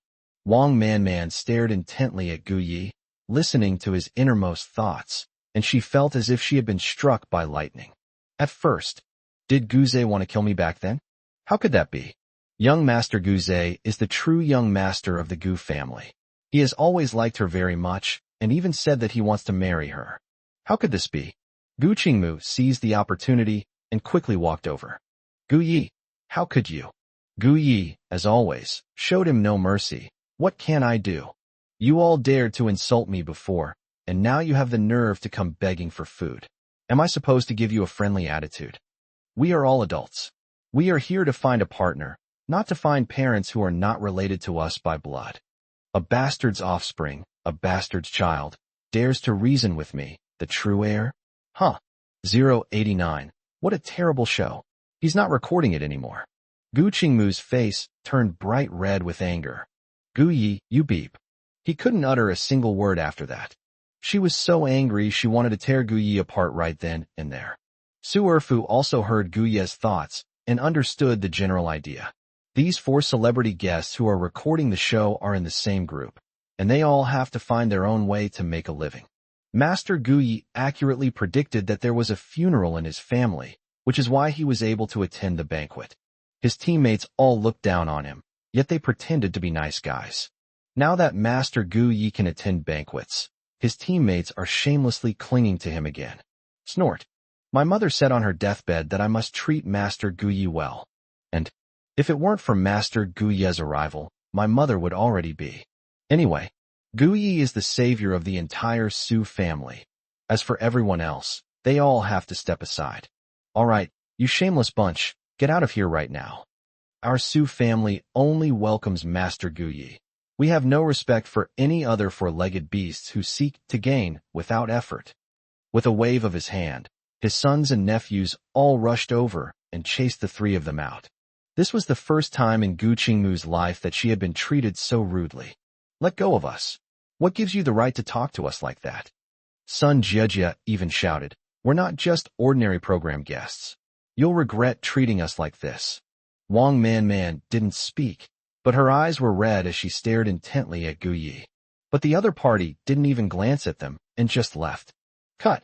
Wang Manman stared intently at Gu Yi, listening to his innermost thoughts, and she felt as if she had been struck by lightning. At first, did Guze want to kill me back then? How could that be? Young Master Guze is the true young master of the Gu family. He has always liked her very much, and even said that he wants to marry her. How could this be? Gu Qingmu seized the opportunity and quickly walked over. Gu Yi, how could you? Gu Yi, as always, showed him no mercy. What can I do? You all dared to insult me before, and now you have the nerve to come begging for food. Am I supposed to give you a friendly attitude? We are all adults. We are here to find a partner, not to find parents who are not related to us by blood. A bastard's offspring, a bastard's child, dares to reason with me, the true heir? Huh. 089. What a terrible show. He's not recording it anymore. Gu Qingmu's face turned bright red with anger. Gu Yi, you beep. He couldn't utter a single word after that. She was so angry she wanted to tear Gu Yi apart right then and there. Su Erfu also heard Gu Ye's thoughts and understood the general idea. These 4 celebrity guests who are recording the show are in the same group, and they all have to find their own way to make a living. Master Gu Yi accurately predicted that there was a funeral in his family, which is why he was able to attend the banquet. His teammates all looked down on him, yet they pretended to be nice guys. Now that Master Gu Yi can attend banquets, his teammates are shamelessly clinging to him again. Snort. My mother said on her deathbed that I must treat Master Gu Yi well. And if it weren't for Master Gu Ye's arrival, my mother would already be. Anyway, Gu Yi is the savior of the entire Su family. As for everyone else, they all have to step aside. All right, you shameless bunch, get out of here right now. Our Su family only welcomes Master Gu Yi. We have no respect for any other 4-legged beasts who seek to gain without effort. With a wave of his hand, His sons and nephews all rushed over and chased the three of them out. This was the first time in Gu Qingmu's life that she had been treated so rudely. "Let go of us. What gives you the right to talk to us like that?" Sun Jiejie even shouted, "We're not just ordinary program guests. You'll regret treating us like this." Wang Manman didn't speak, but her eyes were red as she stared intently at Gu Yi. But the other party didn't even glance at them and just left. Cut.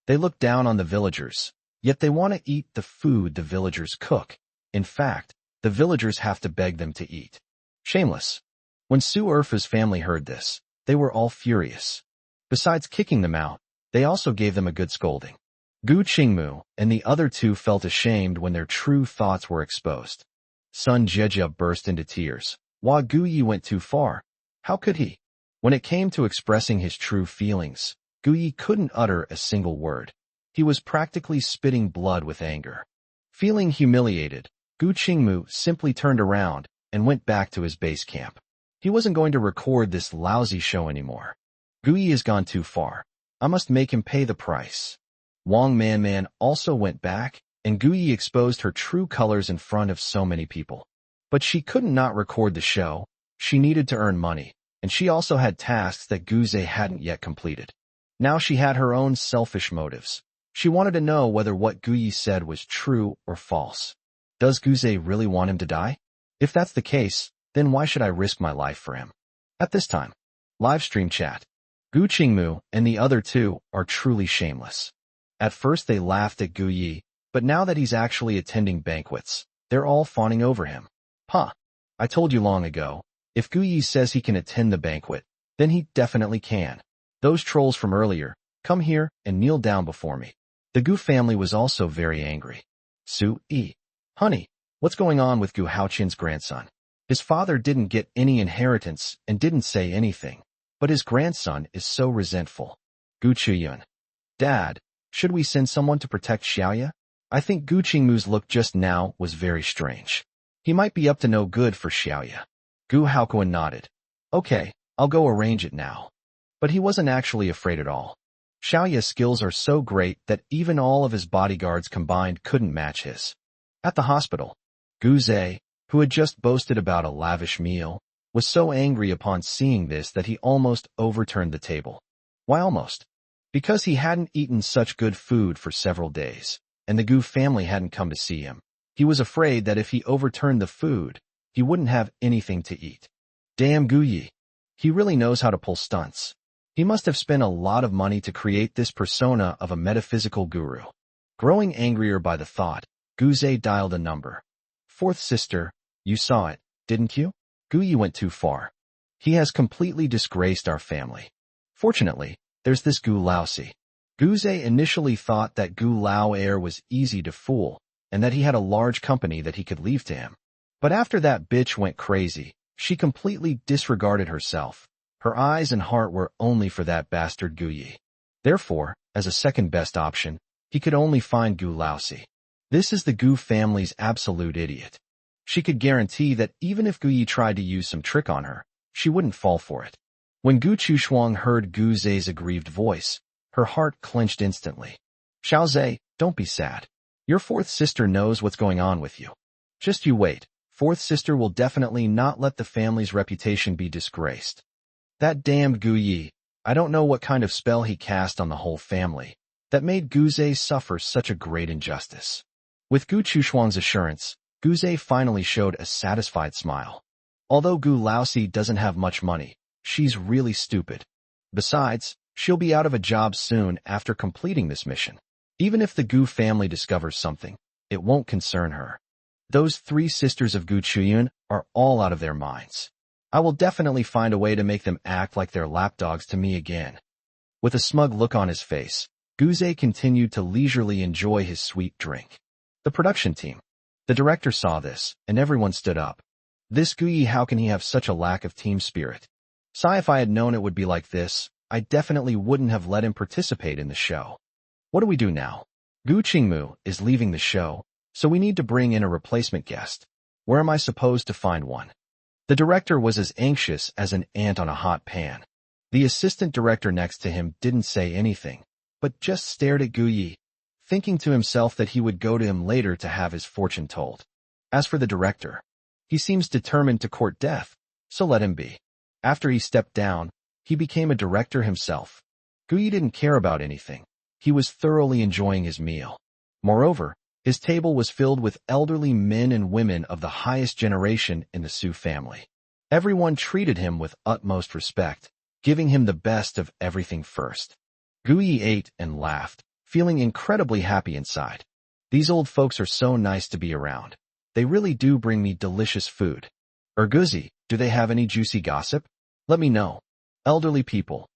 They look down on the villagers, yet they want to eat the food the villagers cook. In fact, the villagers have to beg them to eat. Shameless. When Su Erfa's family heard this, they were all furious. Besides kicking them out, they also gave them a good scolding. Gu Qingmu and the other two felt ashamed when their true thoughts were exposed. Sun Jiejie burst into tears, while Gu Yi went too far. How could he? When it came to expressing his true feelings, Gu Yi couldn't utter a single word. He was practically spitting blood with anger. Feeling humiliated, Gu Qingmu simply turned around and went back to his base camp. He wasn't going to record this lousy show anymore. Gu Yi has gone too far. I must make him pay the price. Wang Manman also went back, and Gu Yi exposed her true colors in front of so many people. But she couldn't not record the show. She needed to earn money, and she also had tasks that Gu Zhe hadn't yet completed. Now she had her own selfish motives. She wanted to know whether what Gu Yi said was true or false. Does Gu Zhe really want him to die? If that's the case, then why should I risk my life for him? At this time, live stream chat. Gu Qingmu and the other two are truly shameless. At first they laughed at Gu Yi, but now that he's actually attending banquets, they're all fawning over him. Huh. I told you long ago, if Gu Yi says he can attend the banquet, then he definitely can. Those trolls from earlier, come here and kneel down before me. The Gu family was also very angry. Su Yi. Honey, what's going on with Gu Haoqian's grandson? His father didn't get any inheritance and didn't say anything, but his grandson is so resentful. Gu Chuyun. Dad, should we send someone to protect Xiaoya? I think Gu Qingmu's look just now was very strange. He might be up to no good for Xiaoya. Gu Haoqian nodded. Okay, I'll go arrange it now. But he wasn't actually afraid at all. Xiaoya's skills are so great that even all of his bodyguards combined couldn't match his. At the hospital, Gu Zhe, who had just boasted about a lavish meal, was so angry upon seeing this that he almost overturned the table. Why almost? Because he hadn't eaten such good food for several days, and the Gu family hadn't come to see him. He was afraid that if he overturned the food, he wouldn't have anything to eat. Damn Gu Yi. He really knows how to pull stunts. He must have spent a lot of money to create this persona of a metaphysical guru. Growing angrier by the thought, Gu Zhe dialed a number. Fourth sister, you saw it, didn't you? Gu Yi went too far. He has completely disgraced our family. Fortunately, there's this Gu Laosi. Gu Zhe initially thought that Gu Lao heir was easy to fool, and that he had a large company that he could leave to him. But after that bitch went crazy, she completely disregarded herself. Her eyes and heart were only for that bastard Gu Yi. Therefore, as a second best option, he could only find Gu Laosi. This is the Gu family's absolute idiot. She could guarantee that even if Gu Yi tried to use some trick on her, she wouldn't fall for it. When Gu Chushuang heard Gu Zhe's aggrieved voice, her heart clenched instantly. Xiao Zhe, don't be sad. Your fourth sister knows what's going on with you. Just you wait. Fourth sister will definitely not let the family's reputation be disgraced. That damned Gu Yi, I don't know what kind of spell he cast on the whole family that made Gu Zhe suffer such a great injustice. With Gu Chushuang's assurance, Gu Zhe finally showed a satisfied smile. Although Gu Laosi doesn't have much money, she's really stupid. Besides, she'll be out of a job soon after completing this mission. Even if the Gu family discovers something, it won't concern her. Those three sisters of Gu Chuyun are all out of their minds. I will definitely find a way to make them act like they're lapdogs to me again. With a smug look on his face, Gu Zhe continued to leisurely enjoy his sweet drink. The production team. The director saw this, and everyone stood up. This Gu Yi, how can he have such a lack of team spirit? Sigh, if I had known it would be like this, I definitely wouldn't have let him participate in the show. What do we do now? Gu Qingmu is leaving the show, so we need to bring in a replacement guest. Where am I supposed to find one? The director was as anxious as an ant on a hot pan. The assistant director next to him didn't say anything, but just stared at Gu Yi. thinking to himself that he would go to him later to have his fortune told. As for the director, he seems determined to court death, so let him be. After he stepped down, he became a director himself. Guyi didn't care about anything. He was thoroughly enjoying his meal. Moreover, his table was filled with elderly men and women of the highest generation in the Su family. Everyone treated him with utmost respect, giving him the best of everything first. Guyi ate and laughed, feeling incredibly happy inside. These old folks are so nice to be around. They really do bring me delicious food. Guzi, do they have any juicy gossip? Let me know. Elderly people.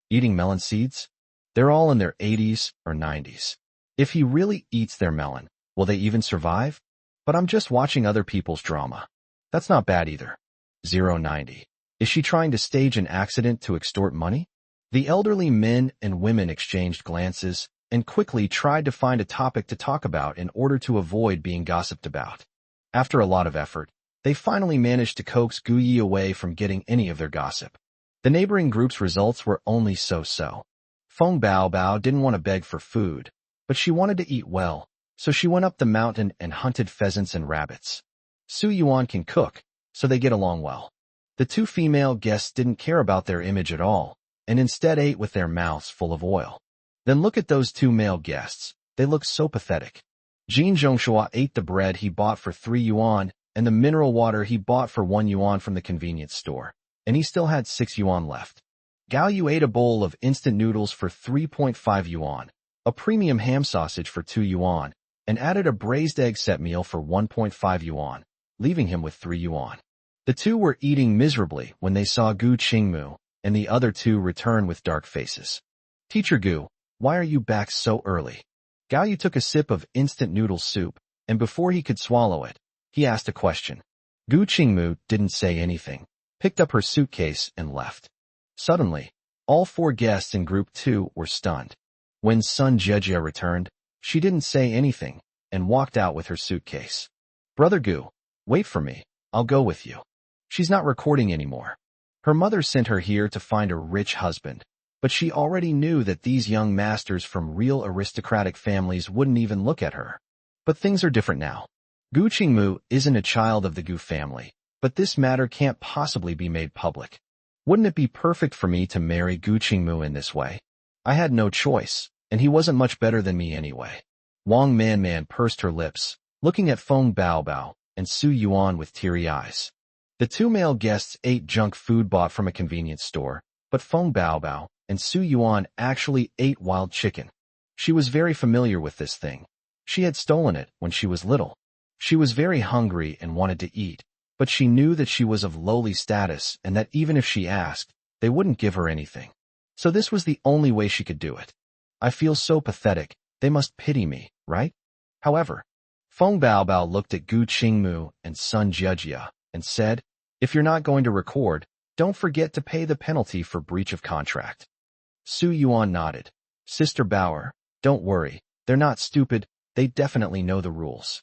Eating melon seeds? They're all in their 80s or 90s. If he really eats their melon, will they even survive? But I'm just watching other people's drama. That's not bad either. 090. Is she trying to stage an accident to extort money? The elderly men and women exchanged glances and quickly tried to find a topic to talk about in order to avoid being gossiped about. After a lot of effort, they finally managed to coax Guyi away from getting any of their gossip. The neighboring group's results were only so-so. Feng Baobao didn't want to beg for food, but she wanted to eat well, so she went up the mountain and hunted pheasants and rabbits. Su Yuan can cook, so they get along well. The two female guests didn't care about their image at all, and instead ate with their mouths full of oil. Then look at those two male guests. They look so pathetic. Jin Zhongshua ate the bread he bought for 3 yuan and the mineral water he bought for 1 yuan from the convenience store, and he still had 6 yuan left. Gao Yu ate a bowl of instant noodles for 3.5 yuan, a premium ham sausage for 2 yuan, and added a braised egg set meal for 1.5 yuan, leaving him with 3 yuan. The two were eating miserably when they saw Gu Qingmu and the other two return with dark faces. Teacher Gu, why are you back so early? Gao Yu took a sip of instant noodle soup, and before he could swallow it, he asked a question. Gu Qingmu didn't say anything, picked up her suitcase and left. Suddenly, all 4 guests in Group 2 were stunned. When Sun Jejia returned, she didn't say anything and walked out with her suitcase. Brother Gu, wait for me, I'll go with you. She's not recording anymore. Her mother sent her here to find a rich husband, but she already knew that these young masters from real aristocratic families wouldn't even look at her. But things are different now. Gu Qingmu isn't a child of the Gu family, but this matter can't possibly be made public. Wouldn't it be perfect for me to marry Gu Qingmu in this way? I had no choice, and he wasn't much better than me anyway. Wang Manman pursed her lips, looking at Feng Baobao and Su Yuan with teary eyes. The 2 male guests ate junk food bought from a convenience store, but Feng Baobao and Su Yuan actually ate wild chicken. She was very familiar with this thing. She had stolen it when she was little. She was very hungry and wanted to eat, but she knew that she was of lowly status and that even if she asked, they wouldn't give her anything. So this was the only way she could do it. I feel so pathetic, they must pity me, right? However, Feng Baobao looked at Gu Qingmu and Sun Jejia and said, if you're not going to record, don't forget to pay the penalty for breach of contract. Su Yuan nodded. Sister Bauer, don't worry, they're not stupid, they definitely know the rules.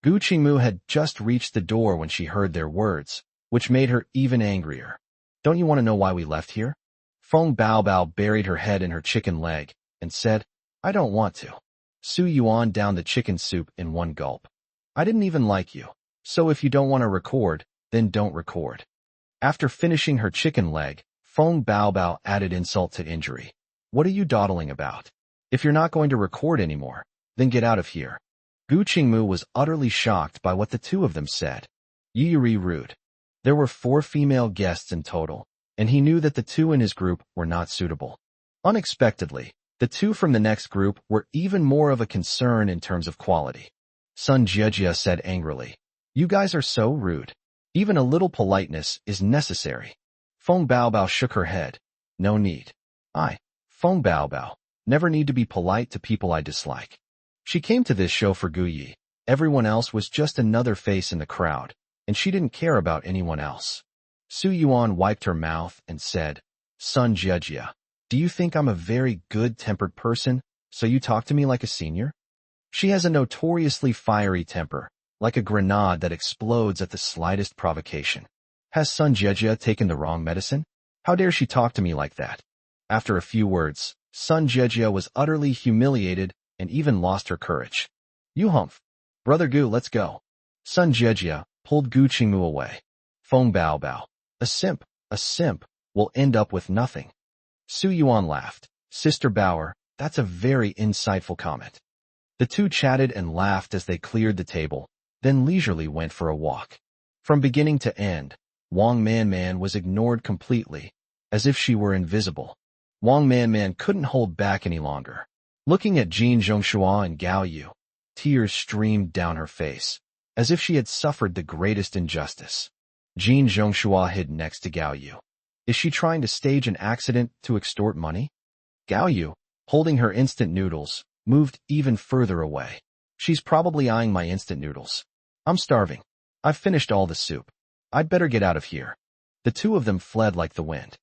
Gu Qingmu had just reached the door when she heard their words, which made her even angrier. Don't you want to know why we left here? Feng Baobao buried her head in her chicken leg and said, I don't want to. Su Yuan downed the chicken soup in one gulp. I didn't even like you, so if you don't want to record, then don't record. After finishing her chicken leg, Feng Baobao added insult to injury. What are you dawdling about? If you're not going to record anymore, then get out of here. Gu Qingmu was utterly shocked by what the two of them said. Yuri rude. There were 4 female guests in total, and he knew that the 2 in his group were not suitable. Unexpectedly, the 2 from the next group were even more of a concern in terms of quality. Sun Jejia said angrily, you guys are so rude. Even a little politeness is necessary. Feng Baobao shook her head. No need. Feng Baobao, never need to be polite to people I dislike. She came to this show for Guyi. Everyone else was just another face in the crowd, and she didn't care about anyone else. Su Yuan wiped her mouth and said, Sun Jejia, do you think I'm a very good-tempered person, so you talk to me like a senior? She has a notoriously fiery temper, like a grenade that explodes at the slightest provocation. Has Sun Jejia taken the wrong medicine? How dare she talk to me like that? After a few words, Sun Jejia was utterly humiliated and even lost her courage. You humph. Brother Gu, let's go. Sun Jejia pulled Gu Qingmu away. Feng Bao Bao. A simp, will end up with nothing. Su Yuan laughed. Sister Bauer, that's a very insightful comment. The two chatted and laughed as they cleared the table, then leisurely went for a walk. From beginning to end, Wang Manman was ignored completely, as if she were invisible. Wang Manman couldn't hold back any longer. Looking at Jin Zhongxua and Gao Yu, tears streamed down her face, as if she had suffered the greatest injustice. Jin Zhongxua hid next to Gao Yu. Is she trying to stage an accident to extort money? Gao Yu, holding her instant noodles, moved even further away. She's probably eyeing my instant noodles. I'm starving. I've finished all the soup. I'd better get out of here. The two of them fled like the wind.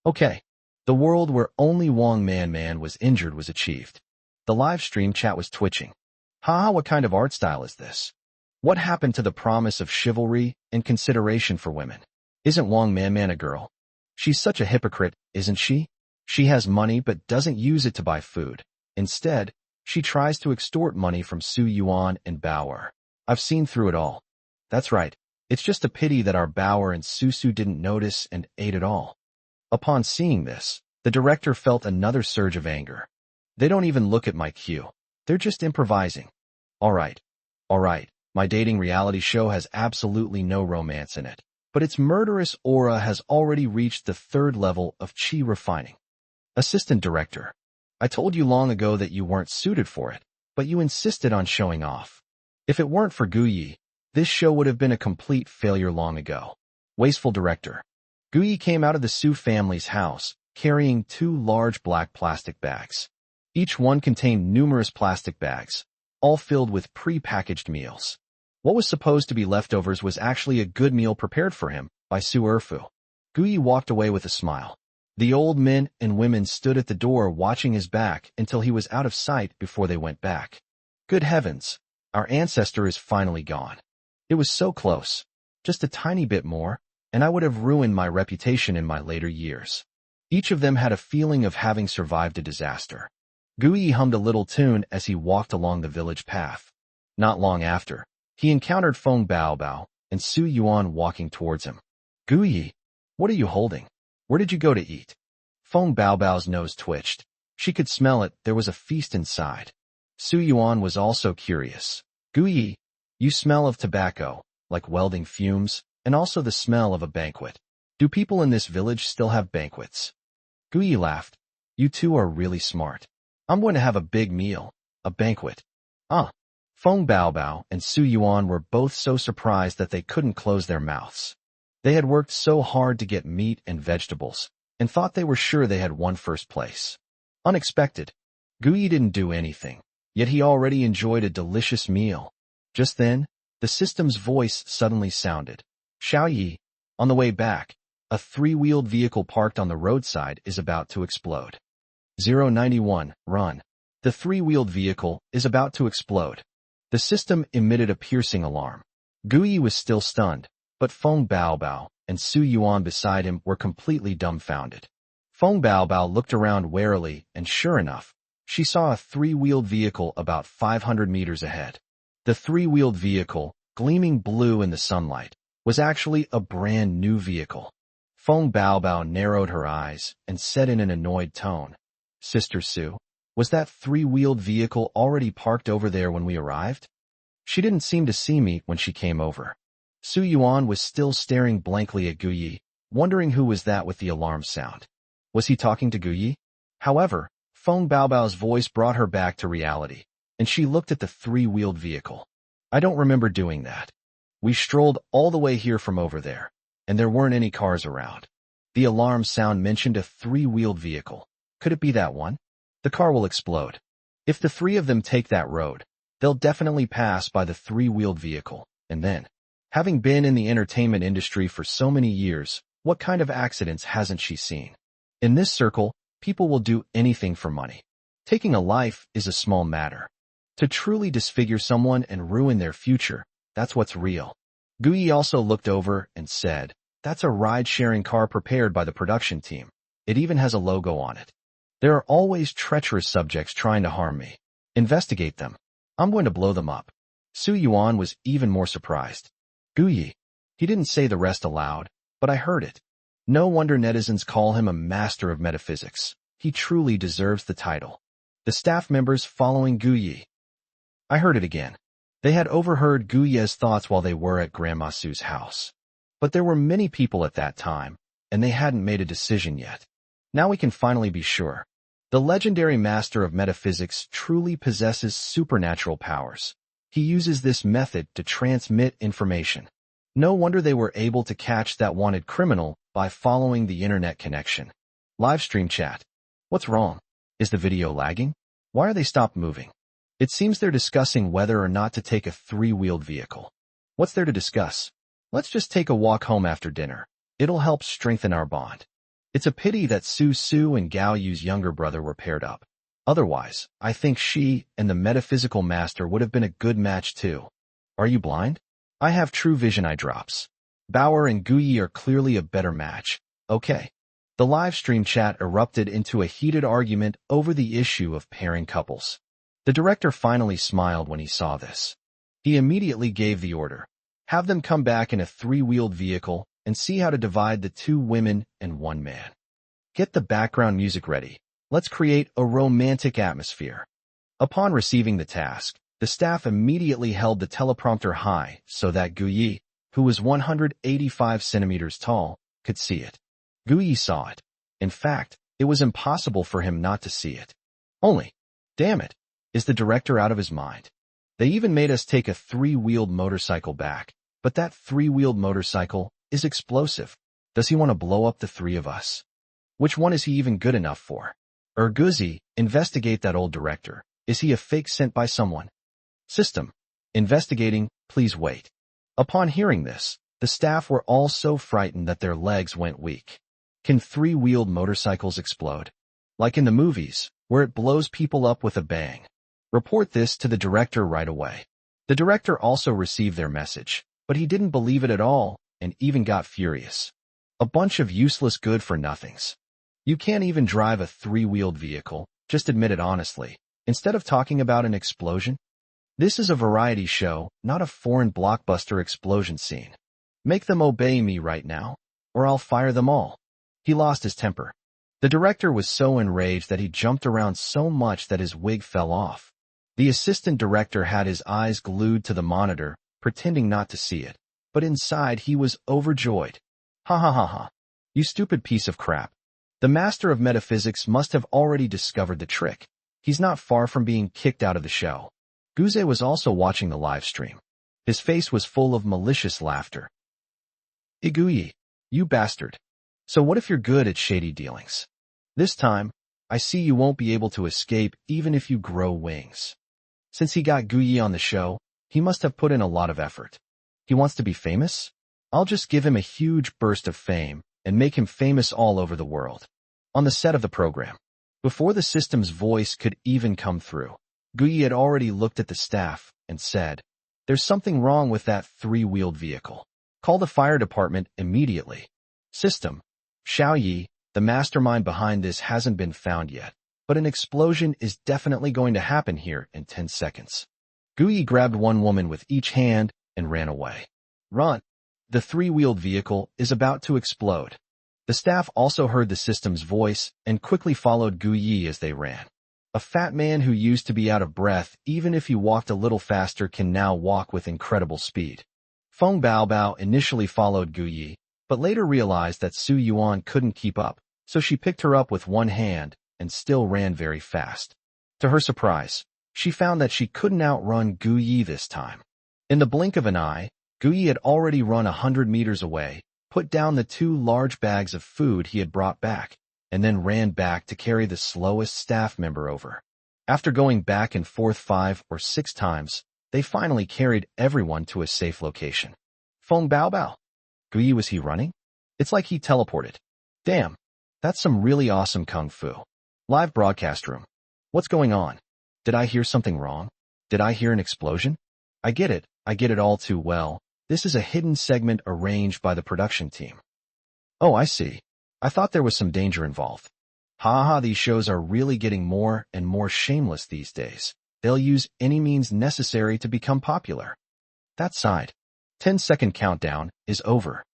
Okay. The world where only Wang Man was injured was achieved. The live stream chat was twitching. Haha, what kind of art style is this? What happened to the promise of chivalry and consideration for women? Isn't Wang Man a girl? She's such a hypocrite, isn't she? She has money but doesn't use it to buy food. Instead, she tries to extort money from Su Yuan and Bauer. I've seen through it all. That's right. It's just a pity that our Bauer and Susu didn't notice and ate it all. Upon seeing this, the director felt another surge of anger. They don't even look at my cue. They're just improvising. All right. My dating reality show has absolutely no romance in it, but its murderous aura has already reached the 3rd level of chi refining. Assistant director. I told you long ago that you weren't suited for it, but you insisted on showing off. If it weren't for Guyi, this show would have been a complete failure long ago. Wasteful director. Guyi came out of the Su family's house, carrying 2 large black plastic bags. Each one contained numerous plastic bags, all filled with pre-packaged meals. What was supposed to be leftovers was actually a good meal prepared for him by Su Erfu. Guyi walked away with a smile. The old men and women stood at the door watching his back until he was out of sight before they went back. Good heavens, our ancestor is finally gone. It was so close. Just a tiny bit more, and I would have ruined my reputation in my later years. Each of them had a feeling of having survived a disaster. Guyi hummed a little tune as he walked along the village path. Not long after, he encountered Feng Bao Bao and Su Yuan walking towards him. Guyi, what are you holding? Where did you go to eat? Feng Bao Bao's nose twitched. She could smell it, there was a feast inside. Su Yuan was also curious. Guyi, you smell of tobacco, like welding fumes, and also the smell of a banquet. Do people in this village still have banquets? Guyi laughed. You two are really smart. I'm going to have a big meal, a banquet. Feng Bao Bao and Su Yuan were both so surprised that they couldn't close their mouths. They had worked so hard to get meat and vegetables, and thought they were sure they had won first place. Unexpected. Guyi didn't do anything, yet he already enjoyed a delicious meal. Just then, the system's voice suddenly sounded. Xiaoyi, on the way back, a 3-wheeled vehicle parked on the roadside is about to explode. 091, run. The 3-wheeled vehicle is about to explode. The system emitted a piercing alarm. Guyi was still stunned, but Feng Bao Bao and Su Yuan beside him were completely dumbfounded. Feng Bao Bao looked around warily, and sure enough, she saw a 3-wheeled vehicle about 500 meters ahead. The 3-wheeled vehicle, gleaming blue in the sunlight, was actually a brand new vehicle. Feng Bao Bao narrowed her eyes and said in an annoyed tone, Sister Su, was that 3-wheeled vehicle already parked over there when we arrived? She didn't seem to see me when she came over. Su Yuan was still staring blankly at Guyi, wondering who was that with the alarm sound. Was he talking to Guyi? However, Feng Bao Bao's voice brought her back to reality, and she looked at the 3-wheeled vehicle. I don't remember doing that. We strolled all the way here from over there, and there weren't any cars around. The alarm sound mentioned a 3-wheeled vehicle. Could it be that one? The car will explode. If the 3 of them take that road, they'll definitely pass by the 3-wheeled vehicle, and then, having been in the entertainment industry for so many years, what kind of accidents hasn't she seen? In this circle, people will do anything for money. Taking a life is a small matter. To truly disfigure someone and ruin their future, that's what's real. Guyi also looked over and said, that's a ride-sharing car prepared by the production team. It even has a logo on it. There are always treacherous subjects trying to harm me. Investigate them. I'm going to blow them up. Su Yuan was even more surprised. Guyi. He didn't say the rest aloud, but I heard it. No wonder netizens call him a master of metaphysics. He truly deserves the title. The staff members following Guyi. I heard it again. They had overheard Guyi's thoughts while they were at Grandma Su's house. But there were many people at that time, and they hadn't made a decision yet. Now we can finally be sure. The legendary master of metaphysics truly possesses supernatural powers. He uses this method to transmit information. No wonder they were able to catch that wanted criminal by following the internet connection. Livestream chat. What's wrong? Is the video lagging? Why are they stopped moving? It seems they're discussing whether or not to take a three-wheeled vehicle. What's there to discuss? Let's just take a walk home after dinner. It'll help strengthen our bond. It's a pity that Su and Gao Yu's younger brother were paired up. Otherwise, I think she and the metaphysical master would have been a good match too. Are you blind? I have true vision eye drops. Bauer and Guyi are clearly a better match. Okay. The live stream chat erupted into a heated argument over the issue of pairing couples. The director finally smiled when he saw this. He immediately gave the order. Have them come back in a three-wheeled vehicle and see how to divide the two women and one man. Get the background music ready. Let's create a romantic atmosphere. Upon receiving the task, the staff immediately held the teleprompter high so that Guyi, who was 185 centimeters tall, could see it. Guyi saw it. In fact, it was impossible for him not to see it. Only, damn it, is the director out of his mind? They even made us take a three-wheeled motorcycle back, but that three-wheeled motorcycle is explosive. Does he want to blow up the three of us? Which one is he even good enough for? Guzi, investigate that old director. Is he a fake sent by someone? System. Investigating, please wait. Upon hearing this, the staff were all so frightened that their legs went weak. Can three-wheeled motorcycles explode? Like in the movies, where it blows people up with a bang. Report this to the director right away. The director also received their message, but he didn't believe it at all and even got furious. A bunch of useless good-for-nothings. You can't even drive a three-wheeled vehicle, just admit it honestly, instead of talking about an explosion. This is a variety show, not a foreign blockbuster explosion scene. Make them obey me right now, or I'll fire them all. He lost his temper. The director was so enraged that he jumped around so much that his wig fell off. The assistant director had his eyes glued to the monitor, pretending not to see it, but inside he was overjoyed. Ha ha ha ha. You stupid piece of crap. The master of metaphysics must have already discovered the trick. He's not far from being kicked out of the show. Guze was also watching the live stream. His face was full of malicious laughter. Iguyi, you bastard. So what if you're good at shady dealings? This time, I see you won't be able to escape even if you grow wings. Since he got Guyi on the show, he must have put in a lot of effort. He wants to be famous? I'll just give him a huge burst of fame and make him famous all over the world. On the set of the program, before the system's voice could even come through, Guyi had already looked at the staff and said, "There's something wrong with that three-wheeled vehicle. Call the fire department immediately." System. Xiao Yi, the mastermind behind this, hasn't been found yet, but an explosion is definitely going to happen here in 10 seconds. Guyi grabbed one woman with each hand and ran away. Run! The three-wheeled vehicle is about to explode. The staff also heard the system's voice and quickly followed Guyi as they ran. A fat man who used to be out of breath even if he walked a little faster can now walk with incredible speed. Feng Baobao initially followed Guyi, but later realized that Su Yuan couldn't keep up, so she picked her up with one hand and still ran very fast. To her surprise, she found that she couldn't outrun Guyi this time. In the blink of an eye, Guyi had already run 100 meters away, put down the 2 large bags of food he had brought back, and then ran back to carry the slowest staff member over. After going back and forth 5 or 6 times, they finally carried everyone to a safe location. Feng Baobao. Guyi, was he running? It's like he teleported. Damn, that's some really awesome kung fu. Live broadcast room. What's going on? Did I hear something wrong? Did I hear an explosion? I get it all too well. This is a hidden segment arranged by the production team. Oh, I see. I thought there was some danger involved. Ha ha, these shows are really getting more and more shameless these days. they'll use any means necessary to become popular. That side. 10-second countdown is over.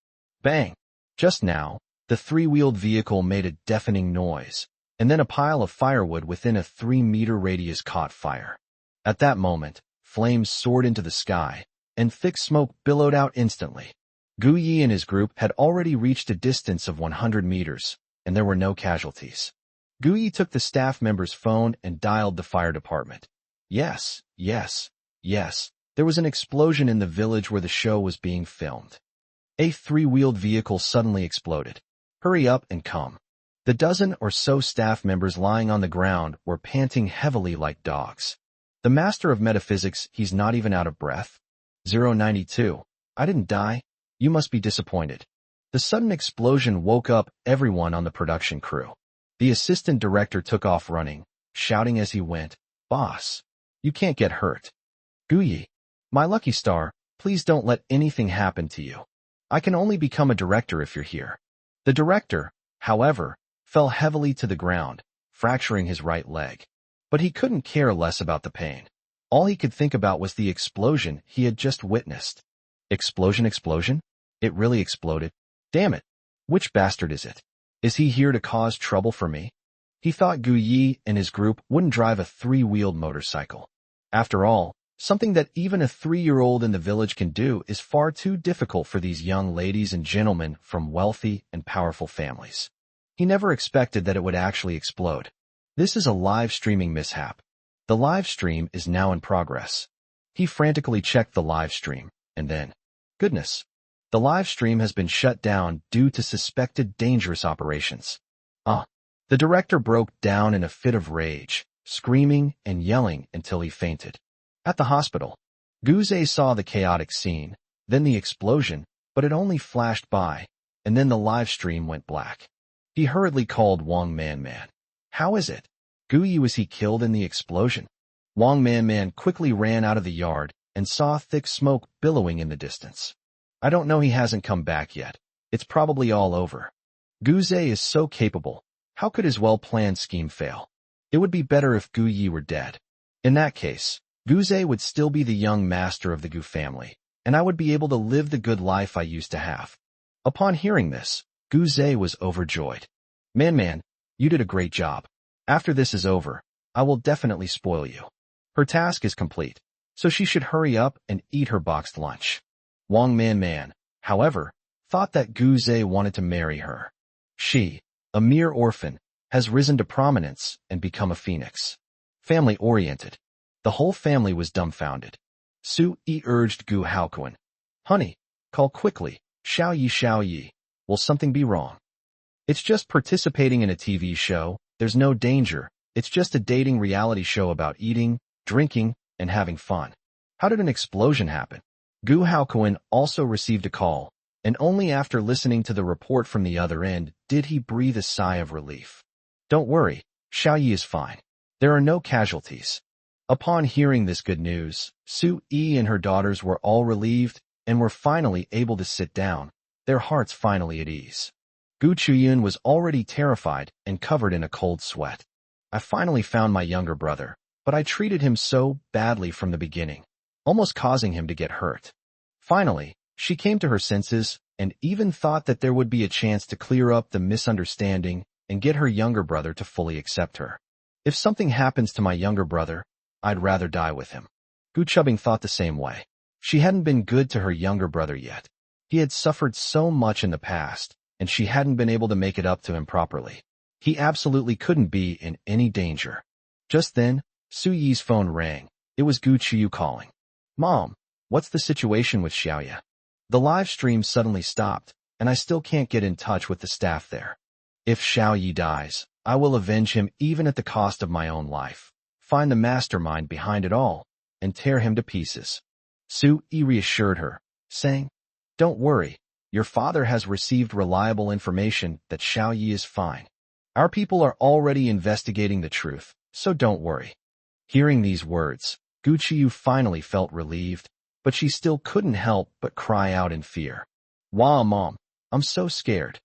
Bang! Just now, the three-wheeled vehicle made a deafening noise, and then a pile of firewood within a 3-meter radius caught fire. At that moment, flames soared into the sky, and thick smoke billowed out instantly. Gu Yi and his group had already reached a distance of 100 meters, and there were no casualties. Gu Yi took the staff member's phone and dialed the fire department. Yes, yes, yes, there was an explosion in the village where the show was being filmed. A 3-wheeled vehicle suddenly exploded. Hurry up and come. The dozen or so staff members lying on the ground were panting heavily like dogs. The master of metaphysics, he's not even out of breath. 092. I didn't die. You must be disappointed. The sudden explosion woke up everyone on the production crew. The assistant director took off running, shouting as he went, "Boss, you can't get hurt. Gu Yi, my lucky star, please don't let anything happen to you. I can only become a director if you're here." The director, however, fell heavily to the ground, fracturing his right leg. But he couldn't care less about the pain. All he could think about was the explosion he had just witnessed. Explosion, explosion? It really exploded. Damn it. Which bastard is it? Is he here to cause trouble for me? He thought Gu Yi and his group wouldn't drive a 3-wheeled motorcycle. After all, something that even a 3-year-old in the village can do is far too difficult for these young ladies and gentlemen from wealthy and powerful families. He never expected that it would actually explode. This is a live streaming mishap. The live stream is now in progress. He frantically checked the live stream, and then, goodness, the live stream has been shut down due to suspected dangerous operations. The director broke down in a fit of rage, screaming and yelling until he fainted. At the hospital, Gu Zhe saw the chaotic scene, then the explosion, but it only flashed by, and then the live stream went black. He hurriedly called Wang Man. How is it? Gu Yi, was he killed in the explosion? Wang Man quickly ran out of the yard and saw thick smoke billowing in the distance. I don't know, he hasn't come back yet. It's probably all over. Gu Zhe is so capable. How could his well-planned scheme fail? It would be better if Gu Yi were dead. In that case, Gu Zhe would still be the young master of the Gu family, and I would be able to live the good life I used to have. Upon hearing this, Gu Zhe was overjoyed. Man, you did a great job. After this is over, I will definitely spoil you. Her task is complete, so she should hurry up and eat her boxed lunch. Wang Man, however, thought that Gu Zhe wanted to marry her. She, a mere orphan, has risen to prominence and become a phoenix. Family-oriented. The whole family was dumbfounded. Su Yi urged Gu Haokuan. Honey, call quickly, Xiao Yi. Will something be wrong? It's just participating in a TV show. There's no danger. It's just a dating reality show about eating, drinking, and having fun. How did an explosion happen? Gu Haokuan also received a call, and only after listening to the report from the other end did he breathe a sigh of relief. Don't worry, Xiao Yi is fine. There are no casualties. Upon hearing this good news, Su Yi and her daughters were all relieved and were finally able to sit down, their hearts finally at ease. Gu Chuyun was already terrified and covered in a cold sweat. I finally found my younger brother, but I treated him so badly from the beginning, almost causing him to get hurt. Finally, she came to her senses and even thought that there would be a chance to clear up the misunderstanding and get her younger brother to fully accept her. If something happens to my younger brother, I'd rather die with him. Gu Chubing thought the same way. She hadn't been good to her younger brother yet. He had suffered so much in the past, and she hadn't been able to make it up to him properly. He absolutely couldn't be in any danger. Just then, Su Yi's phone rang. It was Gu Chuyu calling. Mom, what's the situation with Xiaoya? The live stream suddenly stopped, and I still can't get in touch with the staff there. If Xiao Yi dies, I will avenge him even at the cost of my own life, find the mastermind behind it all, and tear him to pieces. Su Yi reassured her, saying, Don't worry, your father has received reliable information that Xiao Yi is fine. Our people are already investigating the truth, so don't worry. Hearing these words, Gu Qiyu finally felt relieved, but she still couldn't help but cry out in fear. Wow, Mom, I'm so scared.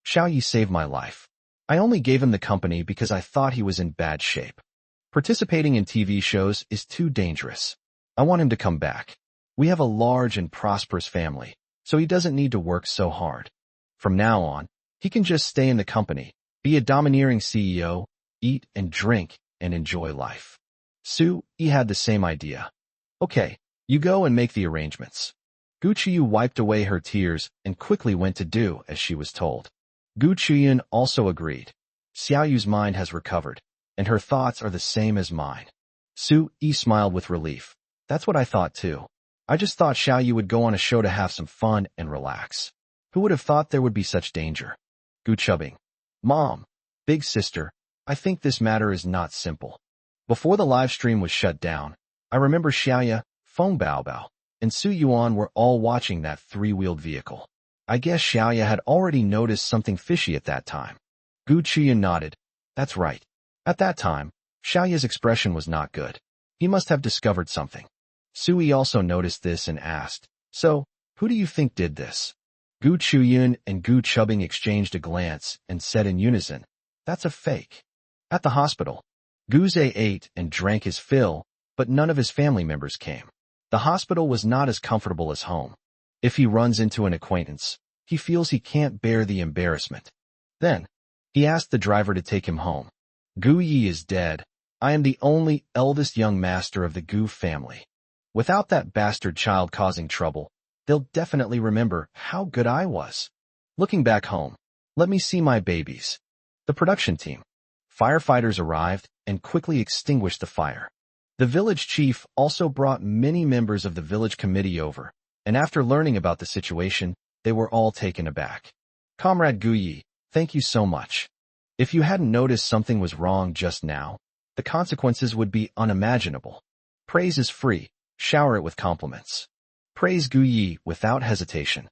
Xiao Yi saved my life. I only gave him the company because I thought he was in bad shape. Participating in TV shows is too dangerous. I want him to come back. We have a large and prosperous family, so he doesn't need to work so hard. From now on, he can just stay in the company, be a domineering CEO, eat and drink, and enjoy life. He had the same idea. Okay, you go and make the arrangements. Gu Chuyu wiped away her tears and quickly went to do as she was told. Gu Chuyun also agreed. Xiaoyu's mind has recovered, and her thoughts are the same as mine. Yi smiled with relief. That's what I thought too. I just thought Xiaoyu would go on a show to have some fun and relax. Who would have thought there would be such danger? Gu chubbing. Mom, big sister, I think this matter is not simple. Before the live stream was shut down, I remember Xiaoya, Feng Baobao, and Su Yuan were all watching that three-wheeled vehicle. I guess Xiaoya had already noticed something fishy at that time. Gu Chuyan nodded. That's right. At that time, Xiaoya's expression was not good. He must have discovered something. Sui also noticed this and asked, So, who do you think did this? Gu Chuyun and Gu Chubbing exchanged a glance and said in unison, That's a fake. At the hospital, Gu Zhe ate and drank his fill, but none of his family members came. The hospital was not as comfortable as home. If he runs into an acquaintance, he feels he can't bear the embarrassment. Then, he asked the driver to take him home. Gu Yi is dead. I am the only eldest young master of the Gu family. Without that bastard child causing trouble, they'll definitely remember how good I was. Looking back home, let me see my babies. The production team. Firefighters arrived and quickly extinguished the fire. The village chief also brought many members of the village committee over, and after learning about the situation, they were all taken aback. Comrade Gu Yi, thank you so much. If you hadn't noticed something was wrong just now, the consequences would be unimaginable. Praise is free, shower it with compliments. Praise Gu Yi without hesitation.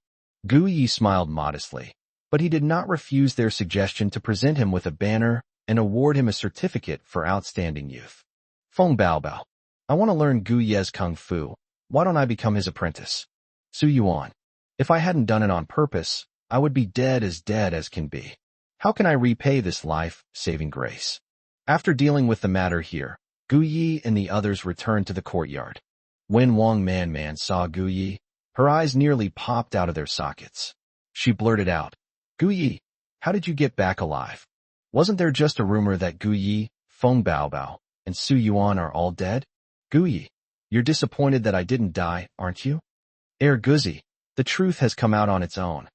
Gu Yi smiled modestly, but he did not refuse their suggestion to present him with a banner and award him a certificate for outstanding youth. Feng Baobao, I want to learn Gu Ye's Kung Fu. Why don't I become his apprentice? Su Yuan, if I hadn't done it on purpose, I would be dead as can be. How can I repay this life-saving grace? After dealing with the matter here, Gu Yi and the others returned to the courtyard. When Wang Man saw Gu Yi, her eyes nearly popped out of their sockets. She blurted out, Gu Yi, how did you get back alive? Wasn't there just a rumor that Gu Yi, Feng Baobao, and Su Yuan are all dead? Gu Yi, you're disappointed that I didn't die, aren't you? Guzi, the truth has come out on its own.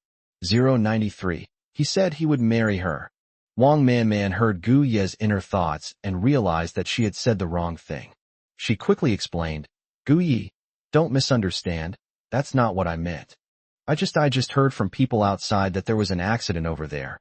093, he said he would marry her. Wang Man heard Gu Ye's inner thoughts and realized that she had said the wrong thing. She quickly explained, Gu Yi, don't misunderstand, that's not what I meant. I just heard from people outside that there was an accident over there.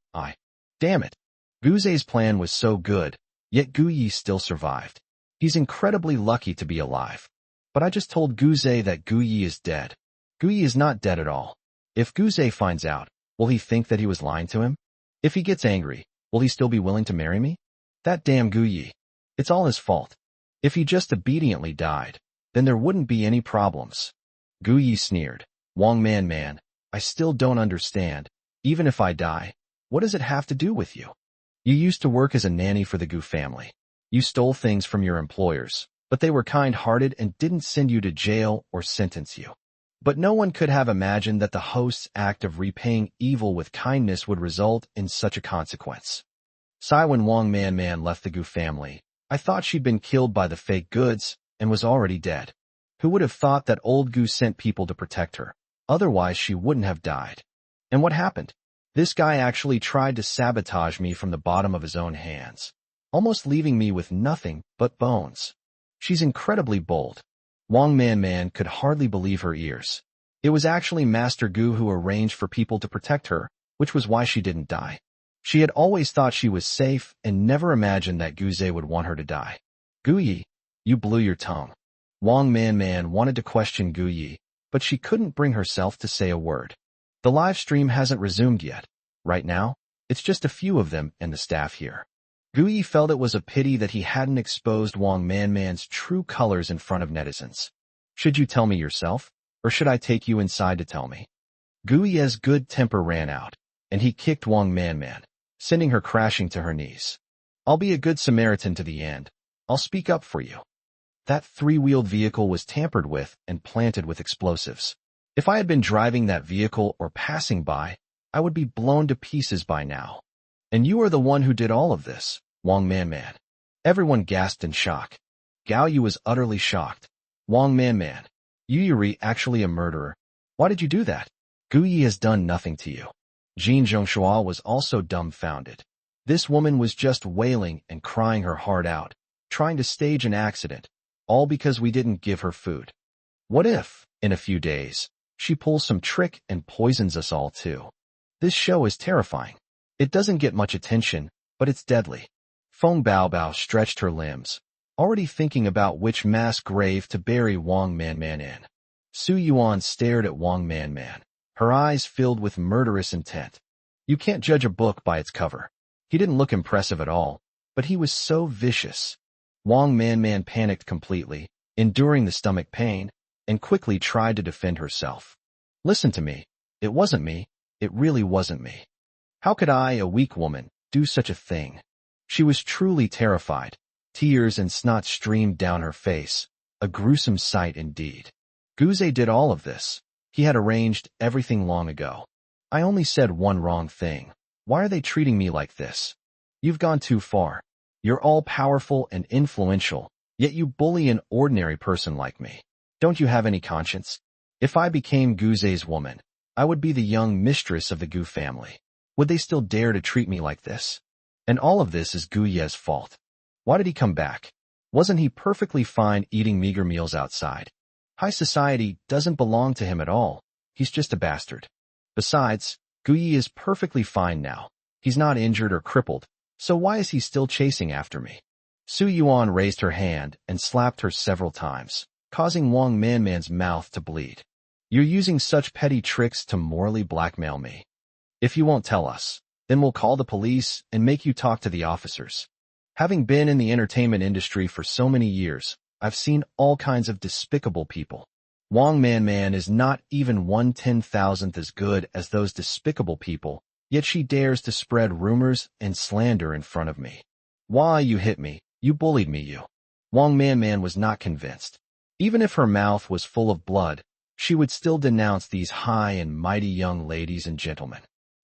Damn it. Gu Ze's plan was so good, yet Gu Yi still survived. He's incredibly lucky to be alive. But I just told Gu Ze that Gu Yi is dead. Gu Yi is not dead at all. If Gu Ze finds out, will he think that he was lying to him? If he gets angry, will he still be willing to marry me? That damn Gu Yi. It's all his fault. If he just obediently died, then there wouldn't be any problems. Gu Yi sneered. Wang Man, I still don't understand. Even if I die, what does it have to do with you? You used to work as a nanny for the Gu family. You stole things from your employers, but they were kind-hearted and didn't send you to jail or sentence you. But no one could have imagined that the host's act of repaying evil with kindness would result in such a consequence. When Wang Man left the Gu family, I thought she'd been killed by the fake goods and was already dead. Who would have thought that old Gu sent people to protect her? Otherwise she wouldn't have died. And what happened? This guy actually tried to sabotage me from the bottom of his own hands, almost leaving me with nothing but bones. She's incredibly bold. Wang Man could hardly believe her ears. It was actually Master Gu who arranged for people to protect her, which was why she didn't die. She had always thought she was safe and never imagined that Gu Ze would want her to die. Gu Yi, you blew your tongue. Wang Man wanted to question Gu Yi, but she couldn't bring herself to say a word. The live stream hasn't resumed yet. Right now, it's just a few of them and the staff here. Gu Yi felt it was a pity that he hadn't exposed Wang Man's true colors in front of netizens. Should you tell me yourself, or should I take you inside to tell me? Gu Yi's good temper ran out, and he kicked Wang Man, sending her crashing to her knees. I'll be a good Samaritan to the end. I'll speak up for you. That three-wheeled vehicle was tampered with and planted with explosives. If I had been driving that vehicle or passing by, I would be blown to pieces by now. And you are the one who did all of this, Wang Manman. Everyone gasped in shock. Gao Yu was utterly shocked. Wang Manman, you Yuri actually a murderer. Why did you do that? Gu Yi has done nothing to you. Jin Zhongshua was also dumbfounded. This woman was just wailing and crying her heart out, trying to stage an accident, all because we didn't give her food. What if, in a few days, she pulls some trick and poisons us all too? This show is terrifying. It doesn't get much attention, but it's deadly. Feng Baobao stretched her limbs, already thinking about which mass grave to bury Wang Manman in. Su Yuan stared at Wang Manman, her eyes filled with murderous intent. You can't judge a book by its cover. He didn't look impressive at all, but he was so vicious. Wang Manman panicked completely, enduring the stomach pain, and quickly tried to defend herself. Listen to me. It wasn't me. It really wasn't me. How could I, a weak woman, do such a thing? She was truly terrified. Tears and snot streamed down her face, a gruesome sight indeed. Guze did all of this. He had arranged everything long ago. I only said one wrong thing. Why are they treating me like this? You've gone too far. You're all-powerful and influential, yet you bully an ordinary person like me. Don't you have any conscience? If I became Guze's woman, I would be the young mistress of the Gu family. Would they still dare to treat me like this? And all of this is Gu Ye's fault. Why did he come back? Wasn't he perfectly fine eating meager meals outside? High society doesn't belong to him at all. He's just a bastard. Besides, Gu Yi is perfectly fine now. He's not injured or crippled, so why is he still chasing after me? Su Yuan raised her hand and slapped her several times, causing Wang Manman's mouth to bleed. You're using such petty tricks to morally blackmail me. If you won't tell us, then we'll call the police and make you talk to the officers. Having been in the entertainment industry for so many years, I've seen all kinds of despicable people. Wang Manman is not even 1/10,000th as good as those despicable people, yet she dares to spread rumors and slander in front of me. Why you hit me, you bullied me you. Wang Manman was not convinced. Even if her mouth was full of blood, she would still denounce these high and mighty young ladies and gentlemen.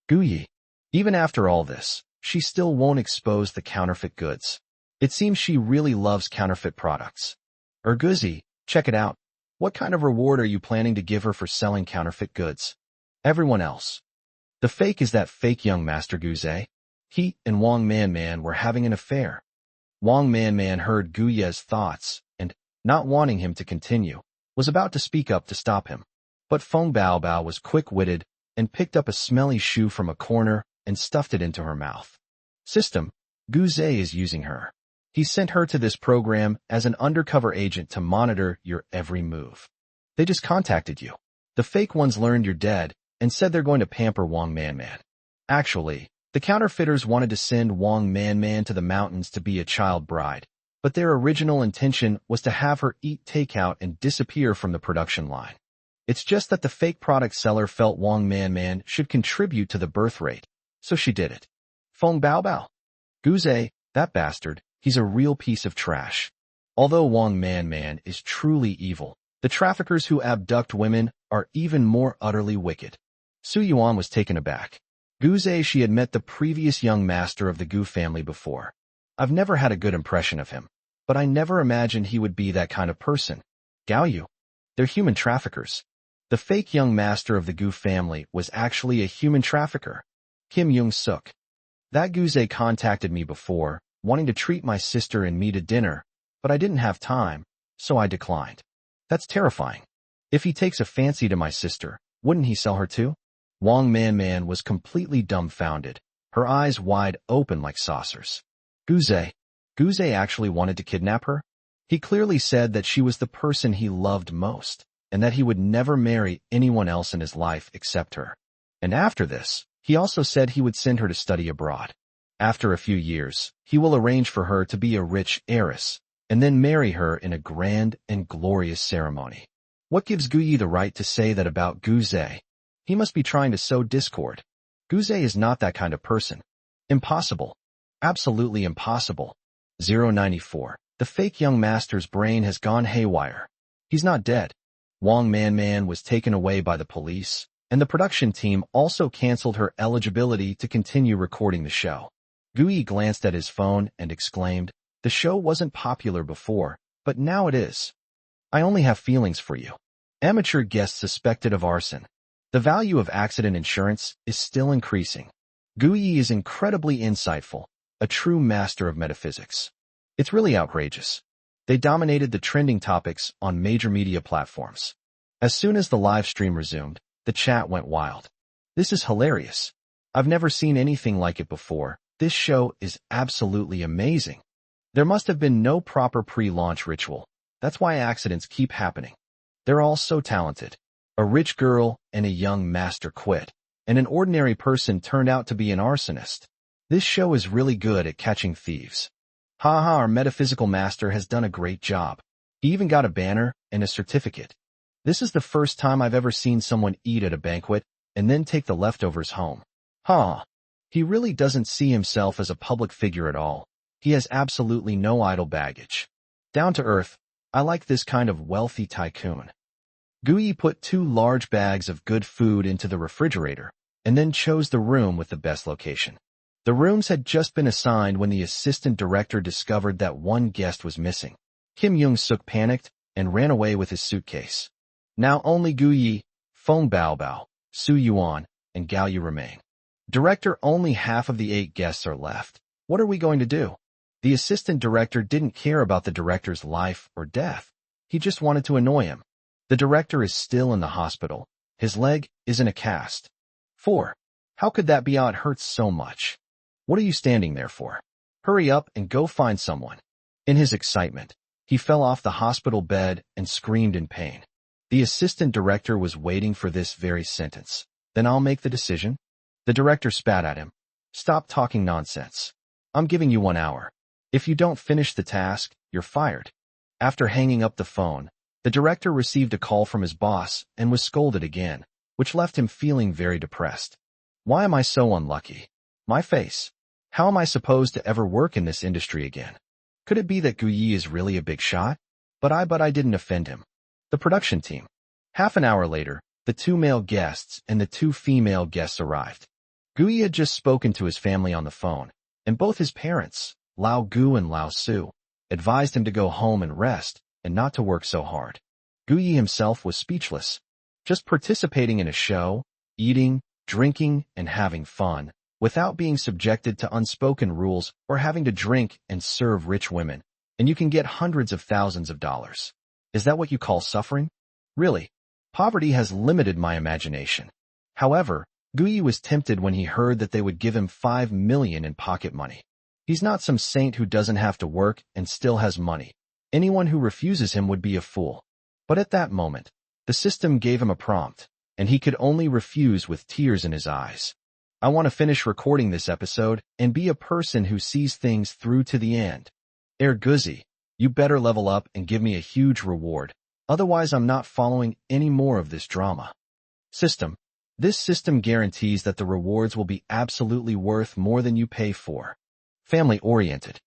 Gu Yi, even after all this, she still won't expose the counterfeit goods. It seems she really loves counterfeit products. Guzi, check it out. What kind of reward are you planning to give her for selling counterfeit goods? Everyone else. The fake is that fake young Master Guze. He and Wang Manman were having an affair. Wang Manman heard Gu Ye's thoughts and, not wanting him to continue, was about to speak up to stop him. But Feng Baobao was quick-witted and picked up a smelly shoe from a corner and stuffed it into her mouth. System, Guze is using her. He sent her to this program as an undercover agent to monitor your every move. They just contacted you. The fake ones learned you're dead and said they're going to pamper Wang Manman. Actually, the counterfeiters wanted to send Wang Manman to the mountains to be a child bride, but their original intention was to have her eat takeout and disappear from the production line. It's just that the fake product seller felt Wang Manman should contribute to the birth rate, so she did it. Feng Baobao. Guze, that bastard, he's a real piece of trash. Although Wang Manman is truly evil, the traffickers who abduct women are even more utterly wicked. Su Yuan was taken aback. Guze, she had met the previous young master of the Gu family before. I've never had a good impression of him, but I never imagined he would be that kind of person. Gao Yu. They're human traffickers. The fake young master of the Gu family was actually a human trafficker. Kim Young-suk. That Guze contacted me before, wanting to treat my sister and me to dinner, but I didn't have time, so I declined. That's terrifying. If he takes a fancy to my sister, wouldn't he sell her too? Wang Manman was completely dumbfounded, her eyes wide open like saucers. Guze actually wanted to kidnap her? He clearly said that she was the person he loved most, and that he would never marry anyone else in his life except her. And after this, he also said he would send her to study abroad. After a few years, he will arrange for her to be a rich heiress, and then marry her in a grand and glorious ceremony. What gives Gu Yi the right to say that about Guze? He must be trying to sow discord. Guze is not that kind of person. Impossible. Absolutely impossible. 094. The The fake young master's brain has gone haywire. He's not dead. Wang Man was taken away by the police, and the production team also canceled her eligibility to continue recording the show. Gui glanced at his phone and exclaimed, "The show wasn't popular before, but now it is. I only have feelings for you." Amateur guest suspected of arson. The value of accident insurance is still increasing. Gui is incredibly insightful, a true master of metaphysics. It's really outrageous. They dominated the trending topics on major media platforms. As soon as the live stream resumed, the chat went wild. "This is hilarious. I've never seen anything like it before. This show is absolutely amazing. There must have been no proper pre-launch ritual. That's why accidents keep happening. They're all so talented. A rich girl and a young master quit, and an ordinary person turned out to be an arsonist. This show is really good at catching thieves. Haha, our metaphysical master has done a great job. He even got a banner and a certificate. This is the first time I've ever seen someone eat at a banquet and then take the leftovers home. Huh. He really doesn't see himself as a public figure at all. He has absolutely no idle baggage. Down to earth, I like this kind of wealthy tycoon." Gui put 2 large bags of good food into the refrigerator and then chose the room with the best location. The rooms had just been assigned when the assistant director discovered that one guest was missing. Kim Young-suk panicked and ran away with his suitcase. Now only Gui, Feng Baobao, Su Yuan, and Gao Yu remain. Director, only half of the 8 guests are left. What are we going to do? The assistant director didn't care about the director's life or death. He just wanted to annoy him. The director is still in the hospital. His leg is in a cast. 4. How could that be? It hurts so much. What are you standing there for? Hurry up and go find someone. In his excitement, he fell off the hospital bed and screamed in pain. The assistant director was waiting for this very sentence. Then I'll make the decision. The director spat at him. Stop talking nonsense. I'm giving you 1 hour. If you don't finish the task, you're fired. After hanging up the phone, the director received a call from his boss and was scolded again, which left him feeling very depressed. Why am I so unlucky? My face. How am I supposed to ever work in this industry again? Could it be that Gui is really a big shot? But I didn't offend him. The production team. Half an hour later, the 2 male guests and the 2 female guests arrived. Gui had just spoken to his family on the phone, and both his parents, Lao Gu and Lao Su, advised him to go home and rest and not to work so hard. Gui himself was speechless. Just participating in a show, eating, drinking, and having fun, without being subjected to unspoken rules or having to drink and serve rich women, and you can get hundreds of thousands of dollars. Is that what you call suffering? Really? Poverty has limited my imagination. However, Gui was tempted when he heard that they would give him 5 million in pocket money. He's not some saint who doesn't have to work and still has money. Anyone who refuses him would be a fool. But at that moment, the system gave him a prompt, and he could only refuse with tears in his eyes. I want to finish recording this episode and be a person who sees things through to the end. Guzi, you better level up and give me a huge reward. Otherwise, I'm not following any more of this drama. System. This system guarantees that the rewards will be absolutely worth more than you pay for. Family-oriented.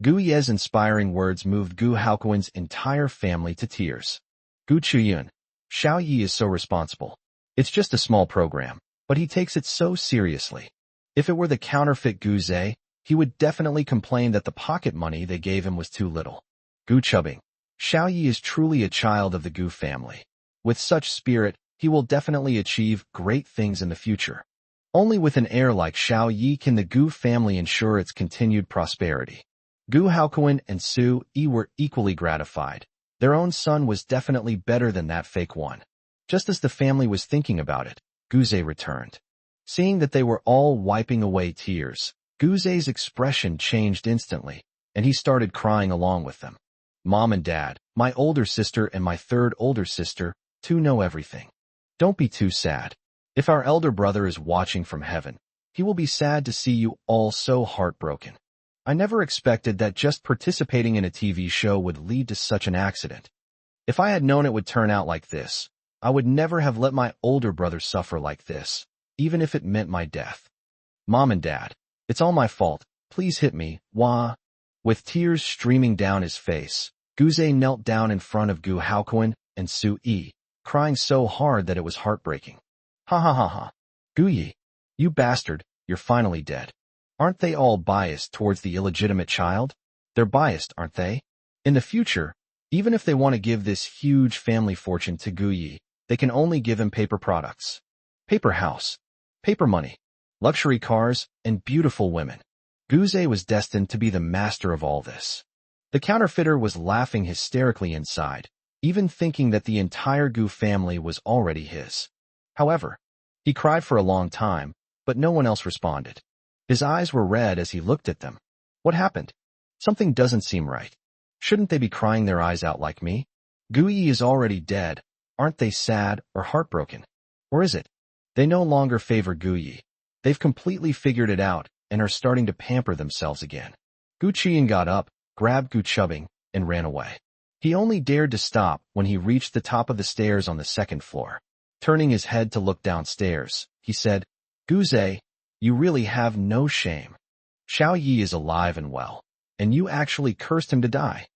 Gui's inspiring words moved Gu Haokuan's entire family to tears. Gu Chuyun. Xiao Yi is so responsible. It's just a small program, but he takes it so seriously. If it were the counterfeit Gu Zhe, he would definitely complain that the pocket money they gave him was too little. Gu Chubbing. Xiao Yi is truly a child of the Gu family. With such spirit, he will definitely achieve great things in the future. Only with an heir like Xiao Yi can the Gu family ensure its continued prosperity. Gu Haokuan and Su Yi were equally gratified. Their own son was definitely better than that fake one. Just as the family was thinking about it, Gu Zhe returned. Seeing that they were all wiping away tears, Gu Zhe's expression changed instantly, and he started crying along with them. Mom and Dad, my older sister and my third older sister, too know everything. Don't be too sad. If our elder brother is watching from heaven, he will be sad to see you all so heartbroken. I never expected that just participating in a TV show would lead to such an accident. If I had known it would turn out like this, I would never have let my older brother suffer like this, even if it meant my death. Mom and Dad, it's all my fault. Please hit me. Wah. With tears streaming down his face, Guze knelt down in front of Gu Haoquan and Su Yi, crying so hard that it was heartbreaking. Ha ha ha ha. Gu Yi, you bastard, you're finally dead. Aren't they all biased towards the illegitimate child? They're biased, aren't they? In the future, even if they want to give this huge family fortune to Gu Yi, they can only give him paper products. Paper house, paper money, luxury cars, and beautiful women. Guze was destined to be the master of all this. The counterfeiter was laughing hysterically inside, even thinking that the entire Gu family was already his. However, he cried for a long time, but no one else responded. His eyes were red as he looked at them. What happened? Something doesn't seem right. Shouldn't they be crying their eyes out like me? Gu Yi is already dead. Aren't they sad or heartbroken? Or is it? They no longer favor Gu Yi. They've completely figured it out and are starting to pamper themselves again. Gu Qian got up, grabbed Gu Chubbing, and ran away. He only dared to stop when he reached the top of the stairs on the second floor. Turning his head to look downstairs, he said, Guze, you really have no shame. Xiao Yi is alive and well, and you actually cursed him to die.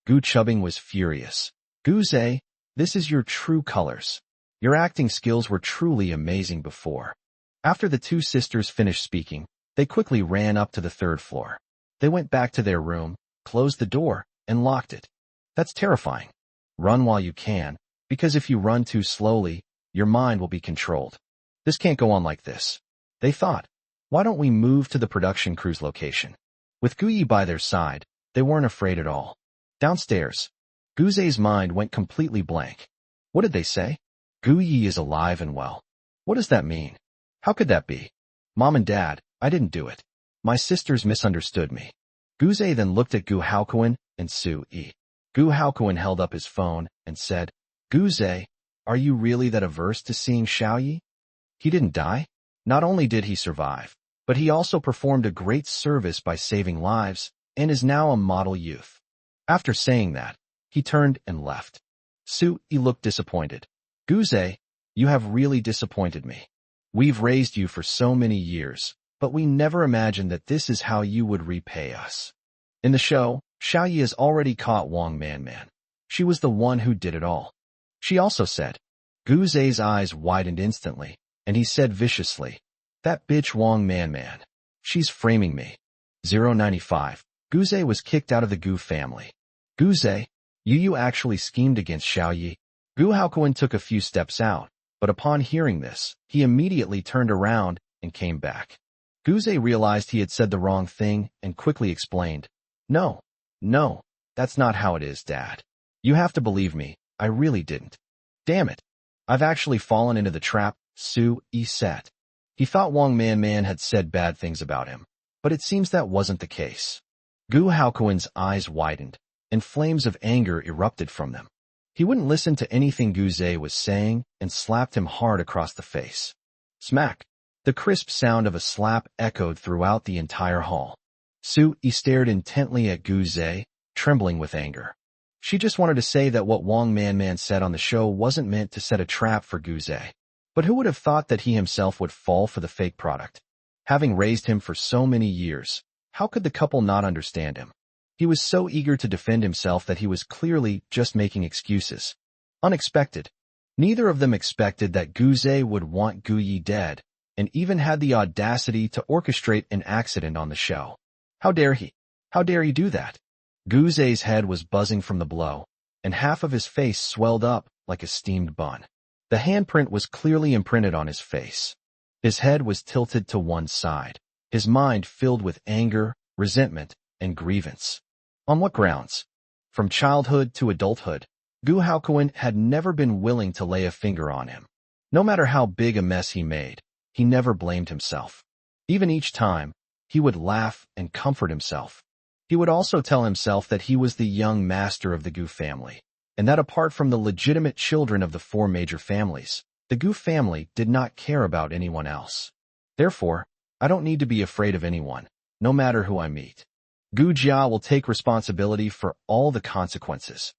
Gu Chubbing was furious. Guze, this is your true colors. Your acting skills were truly amazing before. After the two sisters finished speaking, they quickly ran up to the third floor. They went back to their room, closed the door, and locked it. That's terrifying. Run while you can, because if you run too slowly, your mind will be controlled. This can't go on like this. They thought, why don't we move to the production crew's location? With Gu Yi by their side, they weren't afraid at all. Downstairs, Guze's mind went completely blank. What did they say? Gu Yi is alive and well. What does that mean? How could that be? Mom and Dad, I didn't do it. My sisters misunderstood me. Guze then looked at Gu Haoquan and Su Yi. Gu Haoquan held up his phone and said, Guze, are you really that averse to seeing Xiao Yi? He didn't die. Not only did he survive, but he also performed a great service by saving lives and is now a model youth. After saying that, he turned and left. Su Yi looked disappointed. Guze, you have really disappointed me. We've raised you for so many years, but we never imagined that this is how you would repay us. In the show, Xiao Yi has already caught Wang Manman. She was the one who did it all. She also said. Guze's eyes widened instantly, and he said viciously, that bitch Wang Manman. She's framing me. 095. Guze was kicked out of the Gu family. Guze, you actually schemed against Xiao Yi. Gu Haoquan took a few steps out, but upon hearing this, he immediately turned around and came back. Guze realized he had said the wrong thing and quickly explained, No, that's not how it is, Dad. You have to believe me, I really didn't. Damn it. I've actually fallen into the trap, Su Yi said. He thought Wang Manman had said bad things about him, but it seems that wasn't the case. Gu Haoquan's eyes widened, and flames of anger erupted from them. He wouldn't listen to anything Guze was saying and slapped him hard across the face. Smack! The crisp sound of a slap echoed throughout the entire hall. Su Yi stared intently at Guze, trembling with anger. She just wanted to say that what Wang Manman said on the show wasn't meant to set a trap for Guze. But who would have thought that he himself would fall for the fake product? Having raised him for so many years, how could the couple not understand him? He was so eager to defend himself that he was clearly just making excuses. Unexpected. Neither of them expected that Guze would want Gu Yi dead, and even had the audacity to orchestrate an accident on the show. How dare he? How dare he do that? Guze's head was buzzing from the blow, and half of his face swelled up like a steamed bun. The handprint was clearly imprinted on his face. His head was tilted to one side, his mind filled with anger, resentment, and grievance. On what grounds? From childhood to adulthood, Gu Haoquan had never been willing to lay a finger on him. No matter how big a mess he made, he never blamed himself. Even each time, he would laugh and comfort himself. He would also tell himself that he was the young master of the Gu family, and that apart from the legitimate children of the four major families, the Gu family did not care about anyone else. Therefore, I don't need to be afraid of anyone, no matter who I meet. Gu Jia will take responsibility for all the consequences.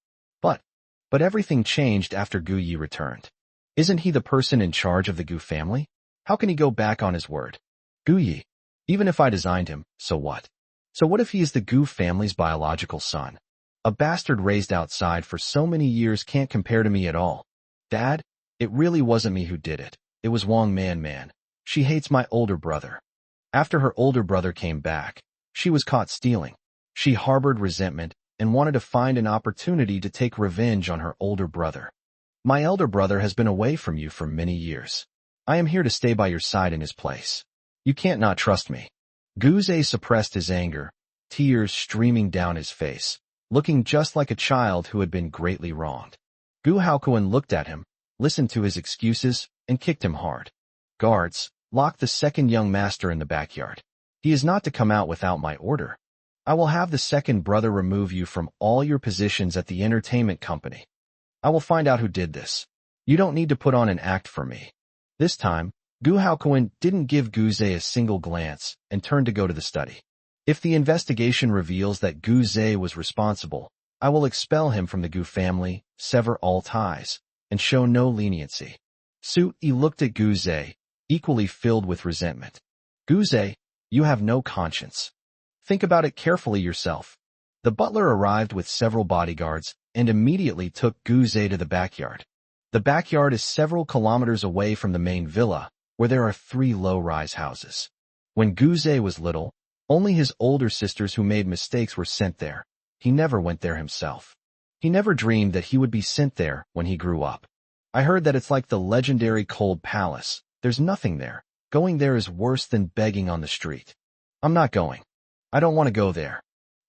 But everything changed after Gu Yi returned. Isn't he the person in charge of the Gu family? How can he go back on his word? Gu Yi. Even if I designed him, so what? So what if he is the Gu family's biological son? A bastard raised outside for so many years can't compare to me at all. Dad, it really wasn't me who did it. It was Wang Man. She hates my older brother. After her older brother came back, she was caught stealing. She harbored resentment and wanted to find an opportunity to take revenge on her older brother. My elder brother has been away from you for many years. I am here to stay by your side in his place. You can't not trust me. Guze suppressed his anger, tears streaming down his face, looking just like a child who had been greatly wronged. Gu Haokuan looked at him, listened to his excuses, and kicked him hard. Guards, lock the second young master in the backyard. He is not to come out without my order. I will have the second brother remove you from all your positions at the entertainment company. I will find out who did this. You don't need to put on an act for me. This time, Gu Haokuan didn't give Guze a single glance and turned to go to the study. If the investigation reveals that Guze was responsible, I will expel him from the Gu family, sever all ties, and show no leniency. He looked at Guze, equally filled with resentment. Guze, you have no conscience. Think about it carefully yourself. The butler arrived with several bodyguards and immediately took Guze to the backyard. The backyard is several kilometers away from the main villa, where there are 3 low-rise houses. When Guze was little, only his older sisters who made mistakes were sent there. He never went there himself. He never dreamed that he would be sent there when he grew up. I heard that it's like the legendary cold palace. There's nothing there. Going there is worse than begging on the street. I'm not going. I don't want to go there.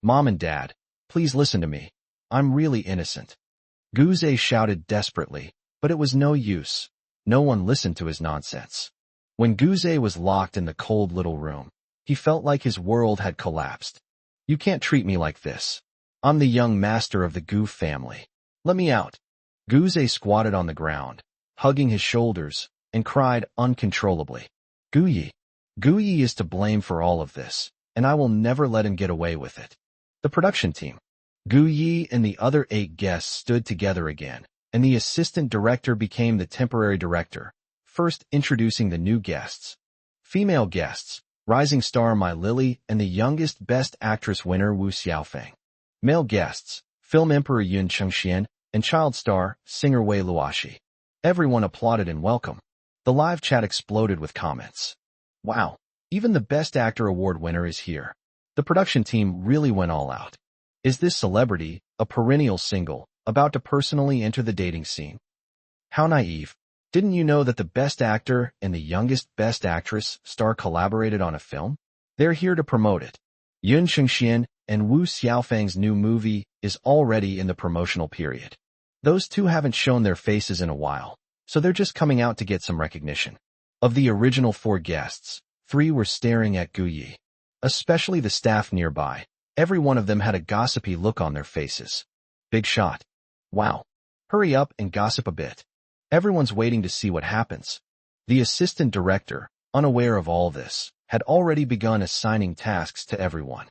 Mom and Dad, please listen to me. I'm really innocent. Guze shouted desperately, but it was no use. No one listened to his nonsense. When Guze was locked in the cold little room, he felt like his world had collapsed. You can't treat me like this. I'm the young master of the Gu family. Let me out. Guze squatted on the ground, hugging his shoulders, and cried uncontrollably. Guyi. Guyi is to blame for all of this, and I will never let him get away with it. The production team. Guyi and the other 8 guests stood together again, and the assistant director became the temporary director, first introducing the new guests. Female guests, rising star My Lily and the youngest Best Actress winner Wu Xiaofeng. Male guests, film emperor Yun Chengxian and child star, singer Wei Luoxi. Everyone applauded and welcomed. The live chat exploded with comments. Wow, even the Best Actor award winner is here. The production team really went all out. Is this celebrity, a perennial single, about to personally enter the dating scene? How naive. Didn't you know that the Best Actor and the youngest Best Actress star collaborated on a film? They're here to promote it. Yun Chengxian and Wu Xiaofeng's new movie is already in the promotional period. Those two haven't shown their faces in a while, so they're just coming out to get some recognition. Of the original 4 guests, 3 were staring at Guyi. Especially the staff nearby. Every one of them had a gossipy look on their faces. Big shot. Wow. Hurry up and gossip a bit. Everyone's waiting to see what happens. The assistant director, unaware of all this, had already begun assigning tasks to everyone.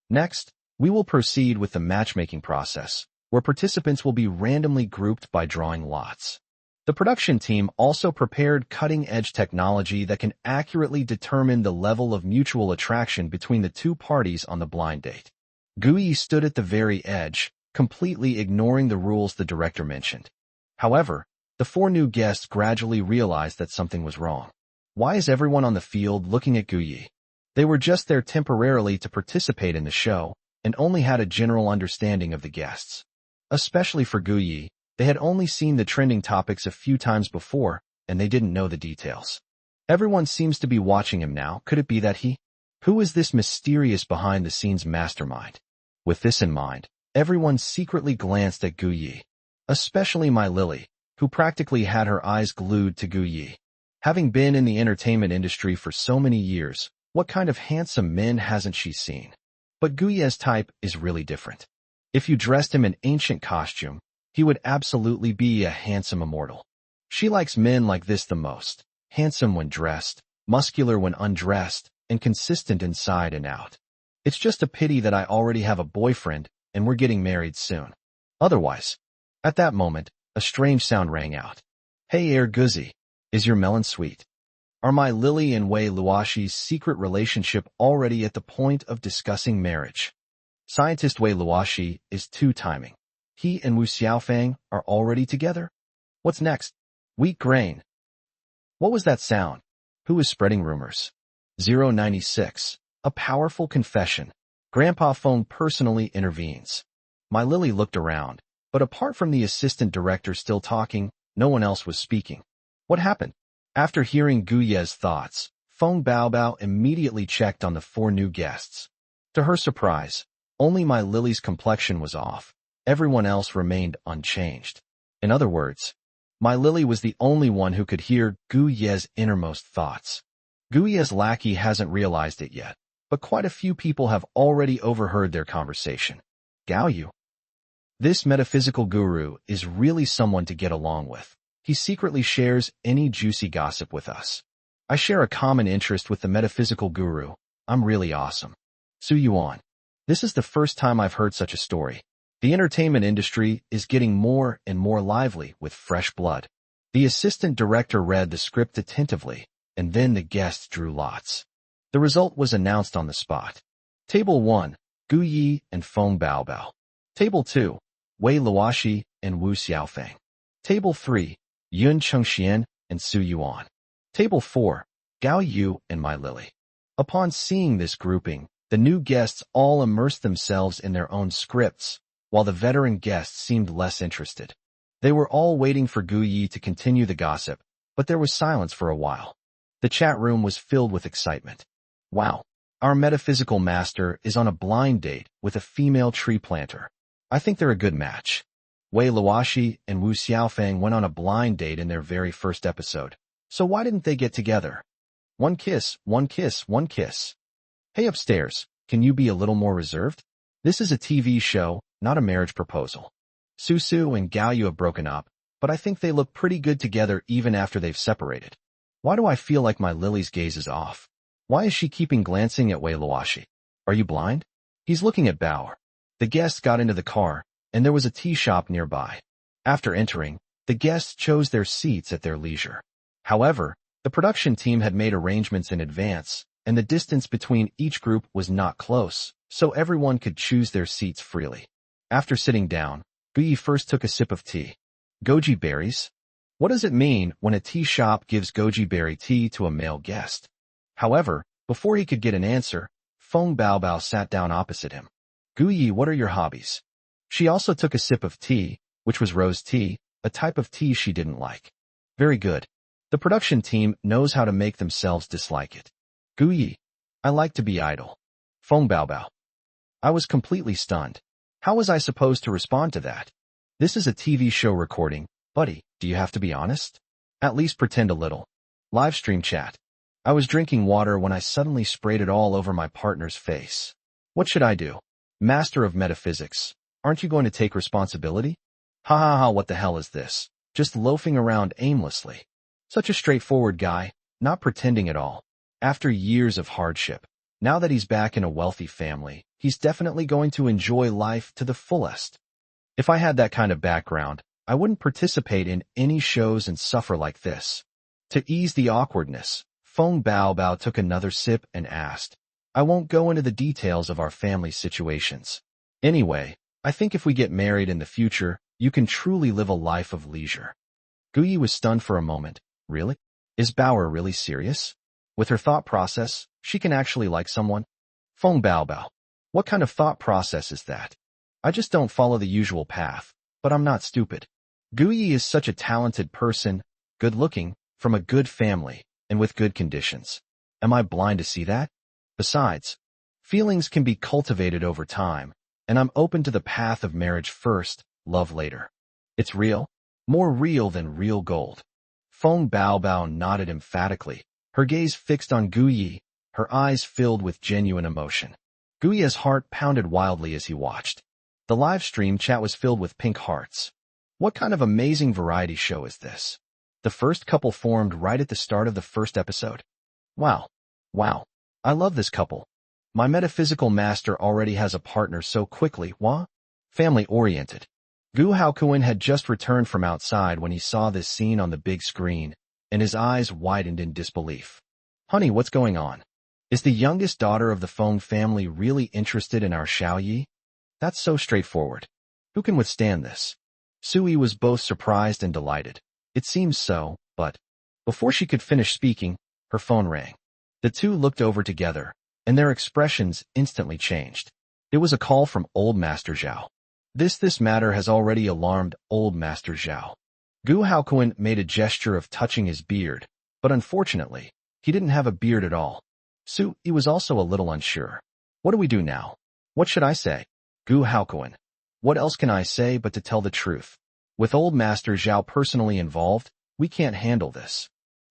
Next, we will proceed with the matchmaking process, where participants will be randomly grouped by drawing lots. The production team also prepared cutting-edge technology that can accurately determine the level of mutual attraction between the 2 parties on the blind date. Guyi stood at the very edge, completely ignoring the rules the director mentioned. However, the 4 new guests gradually realized that something was wrong. Why is everyone on the field looking at Guyi? They were just there temporarily to participate in the show, and only had a general understanding of the guests. Especially for Guyi, they had only seen the trending topics a few times before, and they didn't know the details. Everyone seems to be watching him now. Could it be that he? Who is this mysterious behind-the-scenes mastermind? With this in mind, everyone secretly glanced at Guyi. Especially My Lily, who practically had her eyes glued to Guyi. Having been in the entertainment industry for so many years, what kind of handsome men hasn't she seen? But Guyi's type is really different. If you dressed him in ancient costume, he would absolutely be a handsome immortal. She likes men like this the most, handsome when dressed, muscular when undressed, and consistent inside and out. It's just a pity that I already have a boyfriend and we're getting married soon. Otherwise, at that moment, a strange sound rang out. Hey Guzi, is your melon sweet? Are my Lily and Wei Luoxi's secret relationship already at the point of discussing marriage? Scientist Wei Luoxi is two-timing. He and Wu Xiaofang are already together? What's next? Wheat grain. What was that sound? Who is spreading rumors? 096. A powerful confession. Grandpa phone personally intervenes. My Lily looked around, but apart from the assistant director still talking, no one else was speaking. What happened? After hearing Gu Ye's thoughts, Feng Baobao immediately checked on the four new guests. To her surprise, only my Lily's complexion was off. Everyone else remained unchanged. In other words, my Lily was the only one who could hear Gu Ye's innermost thoughts. Gu Ye's lackey hasn't realized it yet, but quite a few people have already overheard their conversation. Gao Yu. This metaphysical guru is really someone to get along with. He secretly shares any juicy gossip with us. I share a common interest with the metaphysical guru. I'm really awesome. Su Yuan. This is the first time I've heard such a story. The entertainment industry is getting more and more lively with fresh blood. The assistant director read the script attentively, and then the guests drew lots. The result was announced on the spot. Table 1, Gu Yi and Feng Baobao. Table 2, Wei Luoxi and Wu Xiaofang. Table 3, Yun Chengxian and Su Yuan. Table 4, Gao Yu and My Lily. Upon seeing this grouping, the new guests all immersed themselves in their own scripts, while the veteran guests seemed less interested. They were all waiting for Gu Yi to continue the gossip, but there was silence for a while. The chat room was filled with excitement. Wow, our metaphysical master is on a blind date with a female tree planter. I think they're a good match. Wei Luoxi and Wu Xiaofang went on a blind date in their very first episode. So why didn't they get together? One kiss, one kiss, one kiss. Hey upstairs, can you be a little more reserved? This is a TV show, not a marriage proposal. Su and Gao Yu have broken up, but I think they look pretty good together even after they've separated. Why do I feel like my Lily's gaze is off? Why is she keeping glancing at Wei Luoxi? Are you blind? He's looking at Bauer. The guests got into the car, and there was a tea shop nearby. After entering, the guests chose their seats at their leisure. However, the production team had made arrangements in advance, and the distance between each group was not close, so everyone could choose their seats freely. After sitting down, Gu Yi first took a sip of tea. Goji berries? What does it mean when a tea shop gives goji berry tea to a male guest? However, before he could get an answer, Feng Baobao sat down opposite him. Gu Yi, what are your hobbies? She also took a sip of tea, which was rose tea, a type of tea she didn't like. Very good. The production team knows how to make themselves dislike it. Gu Yi, I like to be idle. Feng Baobao. I was completely stunned. How was I supposed to respond to that? This is a TV show recording. Buddy, do you have to be honest? At least pretend a little. Live stream chat. I was drinking water when I suddenly sprayed it all over my partner's face. What should I do? Master of metaphysics. Aren't you going to take responsibility? Ha ha ha, what the hell is this? Just loafing around aimlessly. Such a straightforward guy, not pretending at all. After years of hardship, now that he's back in a wealthy family, he's definitely going to enjoy life to the fullest. If I had that kind of background, I wouldn't participate in any shows and suffer like this. To ease the awkwardness, Feng Baobao took another sip and asked, I won't go into the details of our family situations. Anyway, I think if we get married in the future, you can truly live a life of leisure. Gu Yi was stunned for a moment. Really? Is Bauer really serious? With her thought process, she can actually like someone? Feng Baobao. What kind of thought process is that? I just don't follow the usual path, but I'm not stupid. Gu Yi is such a talented person, good-looking, from a good family, and with good conditions. Am I blind to see that? Besides, feelings can be cultivated over time, and I'm open to the path of marriage first, love later. It's real, more real than real gold. Feng Baobao nodded emphatically, her gaze fixed on Gu Yi, her eyes filled with genuine emotion. Gu Yi's heart pounded wildly as he watched. The live stream chat was filled with pink hearts. What kind of amazing variety show is this? The first couple formed right at the start of the first episode. Wow. Wow. I love this couple. My metaphysical master already has a partner so quickly. Wah? Family-oriented. Gu Haokuan had just returned from outside when he saw this scene on the big screen. and his eyes widened in disbelief. Honey, what's going on? Is the youngest daughter of the Feng family really interested in our Xiaoyi? That's so straightforward. Who can withstand this? Sui was both surprised and delighted. It seems so, but before she could finish speaking, her phone rang. The two looked over together, and their expressions instantly changed. It was a call from old Master Zhao. This matter has already alarmed old Master Zhao. Gu Haokuan made a gesture of touching his beard, but unfortunately, he didn't have a beard at all. Sui was also a little unsure. What do we do now? What should I say? Gu Haokuan. What else can I say but to tell the truth? With old Master Zhao personally involved, we can't handle this.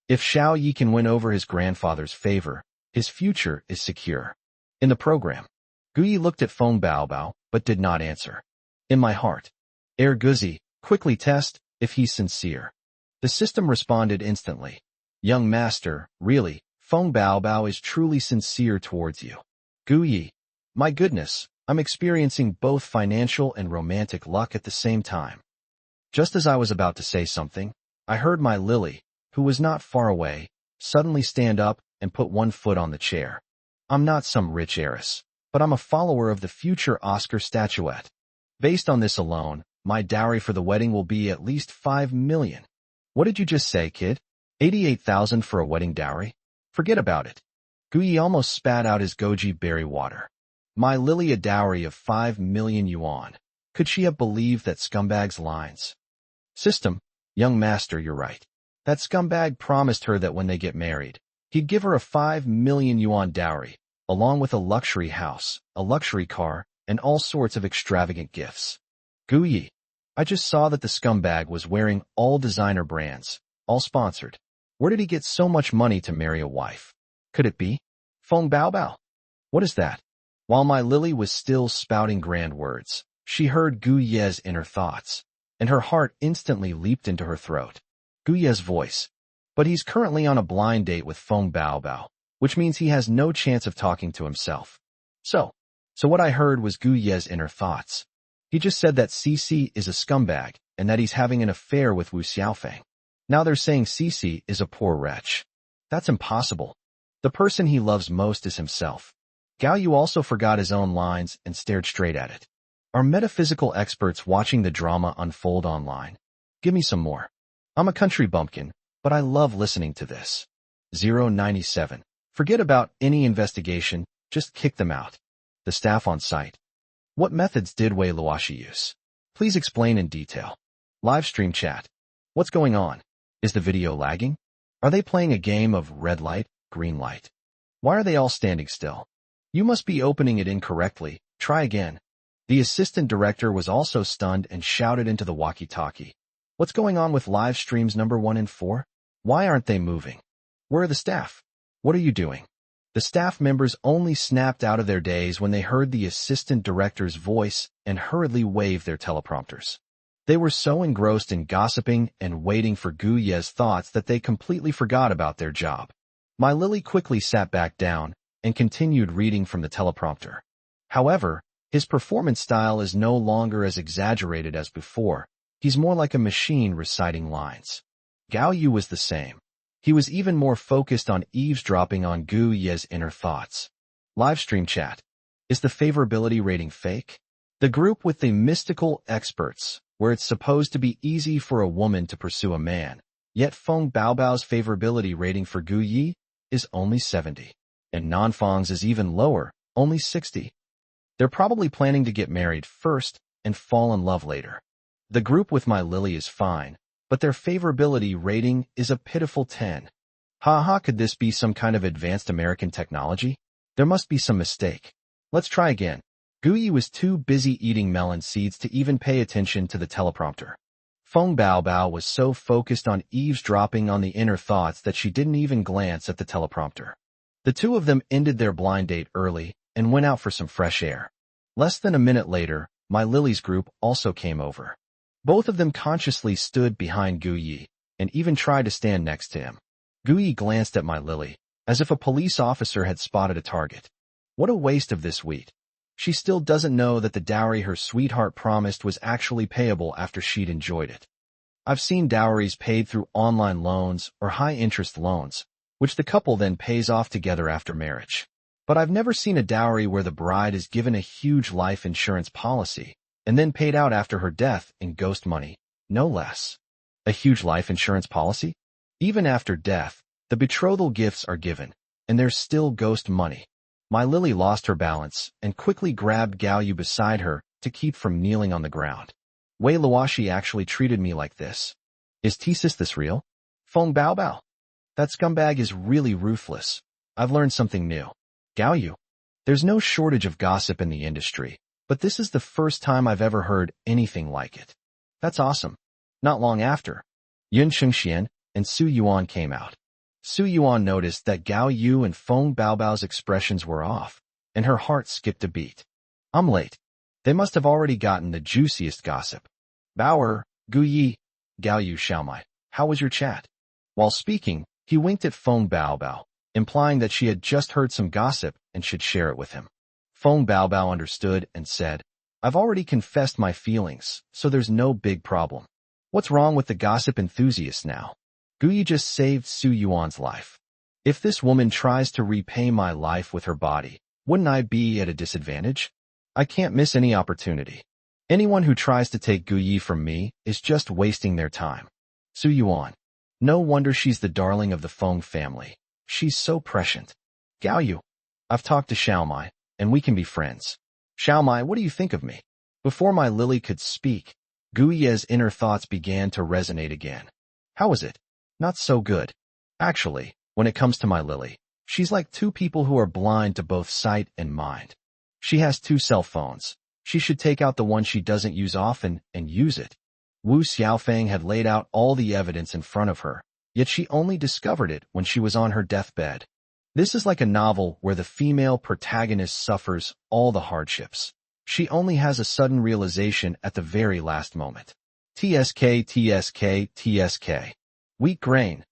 If Xiao Yi can win over his grandfather's favor, his future is secure. In the program, Gu Yi looked at Feng Baobao, but did not answer. In my heart. Guzi, quickly test if he's sincere. The system responded instantly. Young master, really, Feng Baobao is truly sincere towards you. Gu Yi. My goodness, I'm experiencing both financial and romantic luck at the same time. Just as I was about to say something, I heard my Lily, who was not far away, suddenly stand up and put one foot on the chair. I'm not some rich heiress, but I'm a follower of the future Oscar statuette. Based on this alone, my dowry for the wedding will be at least 5 million. What did you just say, kid? 88,000 for a wedding dowry? Forget about it. Gu Yi almost spat out his goji berry water. My Lily, a dowry of 5 million yuan. Could she have believed that scumbag's lines? System, young master, you're right. That scumbag promised her that when they get married, he'd give her a 5 million yuan dowry, along with a luxury house, a luxury car, and all sorts of extravagant gifts. Gu Yi, I just saw that the scumbag was wearing all designer brands, all sponsored. Where did he get so much money to marry a wife? Could it be Feng Baobao? What is that? While my Lily was still spouting grand words, she heard Gu Ye's inner thoughts, and her heart instantly leaped into her throat. Gu Ye's voice. But he's currently on a blind date with Feng Baobao, which means he has no chance of talking to himself. So what I heard was Gu Ye's inner thoughts. He just said that Cici is a scumbag and that he's having an affair with Wu Xiaofeng. Now they're saying Cici is a poor wretch. That's impossible. The person he loves most is himself. Gao Yu also forgot his own lines and stared straight at it. Are metaphysical experts watching the drama unfold online? Give me some more. I'm a country bumpkin, but I love listening to this. 097. Forget about any investigation, just kick them out. The staff on site. What methods did Wei Luoshi use? Please explain in detail. Livestream chat. What's going on? Is the video lagging? Are they playing a game of red light, green light? Why are they all standing still? You must be opening it incorrectly. Try again. The assistant director was also stunned and shouted into the walkie-talkie. What's going on with live streams number 1 and 4? Why aren't they moving? Where are the staff? What are you doing? The staff members only snapped out of their daze when they heard the assistant director's voice and hurriedly waved their teleprompters. They were so engrossed in gossiping and waiting for Gu Ye's thoughts that they completely forgot about their job. My Lily quickly sat back down and continued reading from the teleprompter. However, his performance style is no longer as exaggerated as before. He's more like a machine reciting lines. Gao Yu was the same. He was even more focused on eavesdropping on Gu Ye's inner thoughts. Livestream chat. Is the favorability rating fake? The group with the mystical experts, where it's supposed to be easy for a woman to pursue a man, yet Feng Baobao's favorability rating for Gu Yi is only 70. And Nanfang's is even lower, only 60. They're probably planning to get married first and fall in love later. The group with my Lily is fine, but their favorability rating is a pitiful 10. Haha, could this be some kind of advanced American technology? There must be some mistake. Let's try again. Gu Yi was too busy eating melon seeds to even pay attention to the teleprompter. Feng Baobao was so focused on eavesdropping on the inner thoughts that she didn't even glance at the teleprompter. The two of them ended their blind date early and went out for some fresh air. Less than a minute later, my Lily's group also came over. Both of them consciously stood behind Gu Yi and even tried to stand next to him. Gu Yi glanced at my Lily, as if a police officer had spotted a target. What a waste of this wheat. She still doesn't know that the dowry her sweetheart promised was actually payable after she'd enjoyed it. I've seen dowries paid through online loans or high-interest loans, which the couple then pays off together after marriage. But I've never seen a dowry where the bride is given a huge life insurance policy and then paid out after her death in ghost money, no less. A huge life insurance policy? Even after death, the betrothal gifts are given, and there's still ghost money. My Lily lost her balance and quickly grabbed Gao Yu beside her to keep from kneeling on the ground. Wei Luoshi actually treated me like this. Is thesis this real? Feng Bao Bao. That scumbag is really ruthless. I've learned something new. Gao Yu. There's no shortage of gossip in the industry, but this is the first time I've ever heard anything like it. That's awesome. Not long after, Yun Chengxian and Su Yuan came out. Su Yuan noticed that Gao Yu and Feng Baobao's expressions were off, and her heart skipped a beat. I'm late. They must have already gotten the juiciest gossip. Bauer, Gu Yi, Gao Yu Xiaomai, how was your chat? While speaking, he winked at Feng Baobao, implying that she had just heard some gossip and should share it with him. Feng Baobao understood and said, I've already confessed my feelings, so there's no big problem. What's wrong with the gossip enthusiast now? Gu Yi just saved Su Yuan's life. If this woman tries to repay my life with her body, wouldn't I be at a disadvantage? I can't miss any opportunity. Anyone who tries to take Gu Yi from me is just wasting their time. Su Yuan. No wonder she's the darling of the Feng family. She's so prescient. Gao Yu. I've talked to Xiaomai, and we can be friends. Xiaomai, what do you think of me? Before my Lily could speak, Gu Yi's inner thoughts began to resonate again. How was it? Not so good. Actually, when it comes to my Lily, she's like two people who are blind to both sight and mind. She has 2 cell phones. She should take out the one she doesn't use often and use it. Wu Xiaofeng had laid out all the evidence in front of her, yet she only discovered it when she was on her deathbed. This is like a novel where the female protagonist suffers all the hardships. She only has a sudden realization at the very last moment. TSK, TSK, TSK. Wheat grain.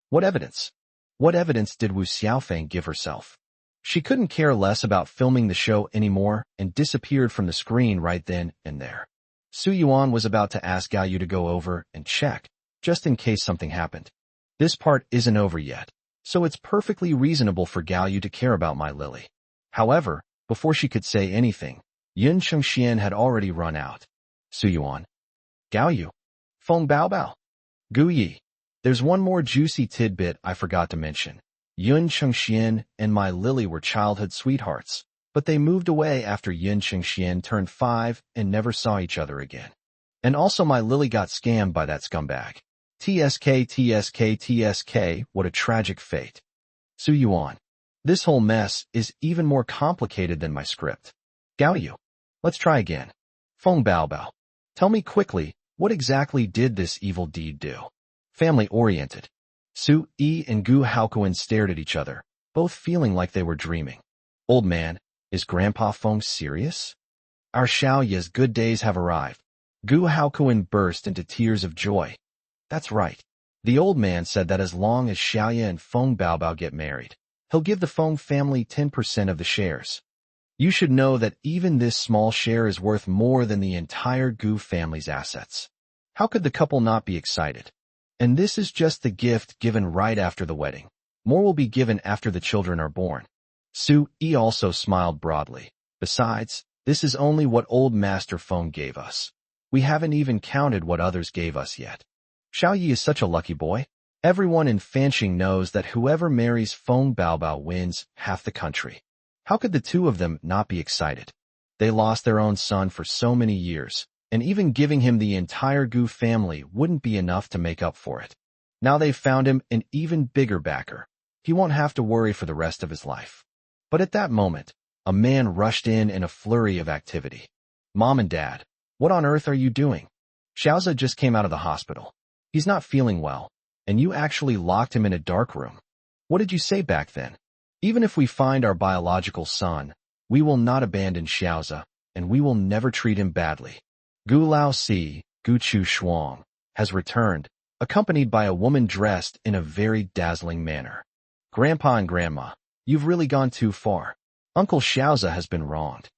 What evidence? What evidence did Wu Xiaofeng give herself? She couldn't care less about filming the show anymore and disappeared from the screen right then and there. Su Yuan was about to ask Gao Yu to go over and check, just in case something happened. This part isn't over yet, so it's perfectly reasonable for Gao Yu to care about my Lily. However, before she could say anything, Yun Chengxian had already run out. Su Yuan. Gao Yu. Feng Baobao. Gu Yi. There's one more juicy tidbit I forgot to mention. Yun Chengxian and my Lily were childhood sweethearts, but they moved away after Yun Chengxian turned 5 and never saw each other again. And also my Lily got scammed by that scumbag. TSK, TSK, TSK, what a tragic fate. Su Yuan. This whole mess is even more complicated than my script. Gao Yu. Let's try again. Feng Baobao. Tell me quickly, what exactly did this evil deed do? Family-oriented. Su Yi and Gu Haokuan stared at each other, both feeling like they were dreaming. Old man, is Grandpa Feng serious? Our Xiao Ye's good days have arrived. Gu Haokuan burst into tears of joy. That's right. The old man said that as long as Xiao Ye and Feng Baobao get married, he'll give the Feng family 10% of the shares. You should know that even this small share is worth more than the entire Gu family's assets. How could the couple not be excited? And this is just the gift given right after the wedding. More will be given after the children are born. Su Yi also smiled broadly. Besides, this is only what old Master Feng gave us. We haven't even counted what others gave us yet. Xiao Yi is such a lucky boy. Everyone in Fanqing knows that whoever marries Feng Baobao wins half the country. How could the two of them not be excited? They lost their own son for so many years, and even giving him the entire Gu family wouldn't be enough to make up for it. Now they've found him an even bigger backer. He won't have to worry for the rest of his life. But at that moment, a man rushed in a flurry of activity. Mom and Dad, what on earth are you doing? Xiaoza just came out of the hospital. He's not feeling well, and you actually locked him in a dark room. What did you say back then? Even if we find our biological son, we will not abandon Xiaoza, and we will never treat him badly. Gu Lao Si, Gu Chu Shuang, has returned, accompanied by a woman dressed in a very dazzling manner. Grandpa and Grandma, you've really gone too far. Uncle Xiaoza has been wronged.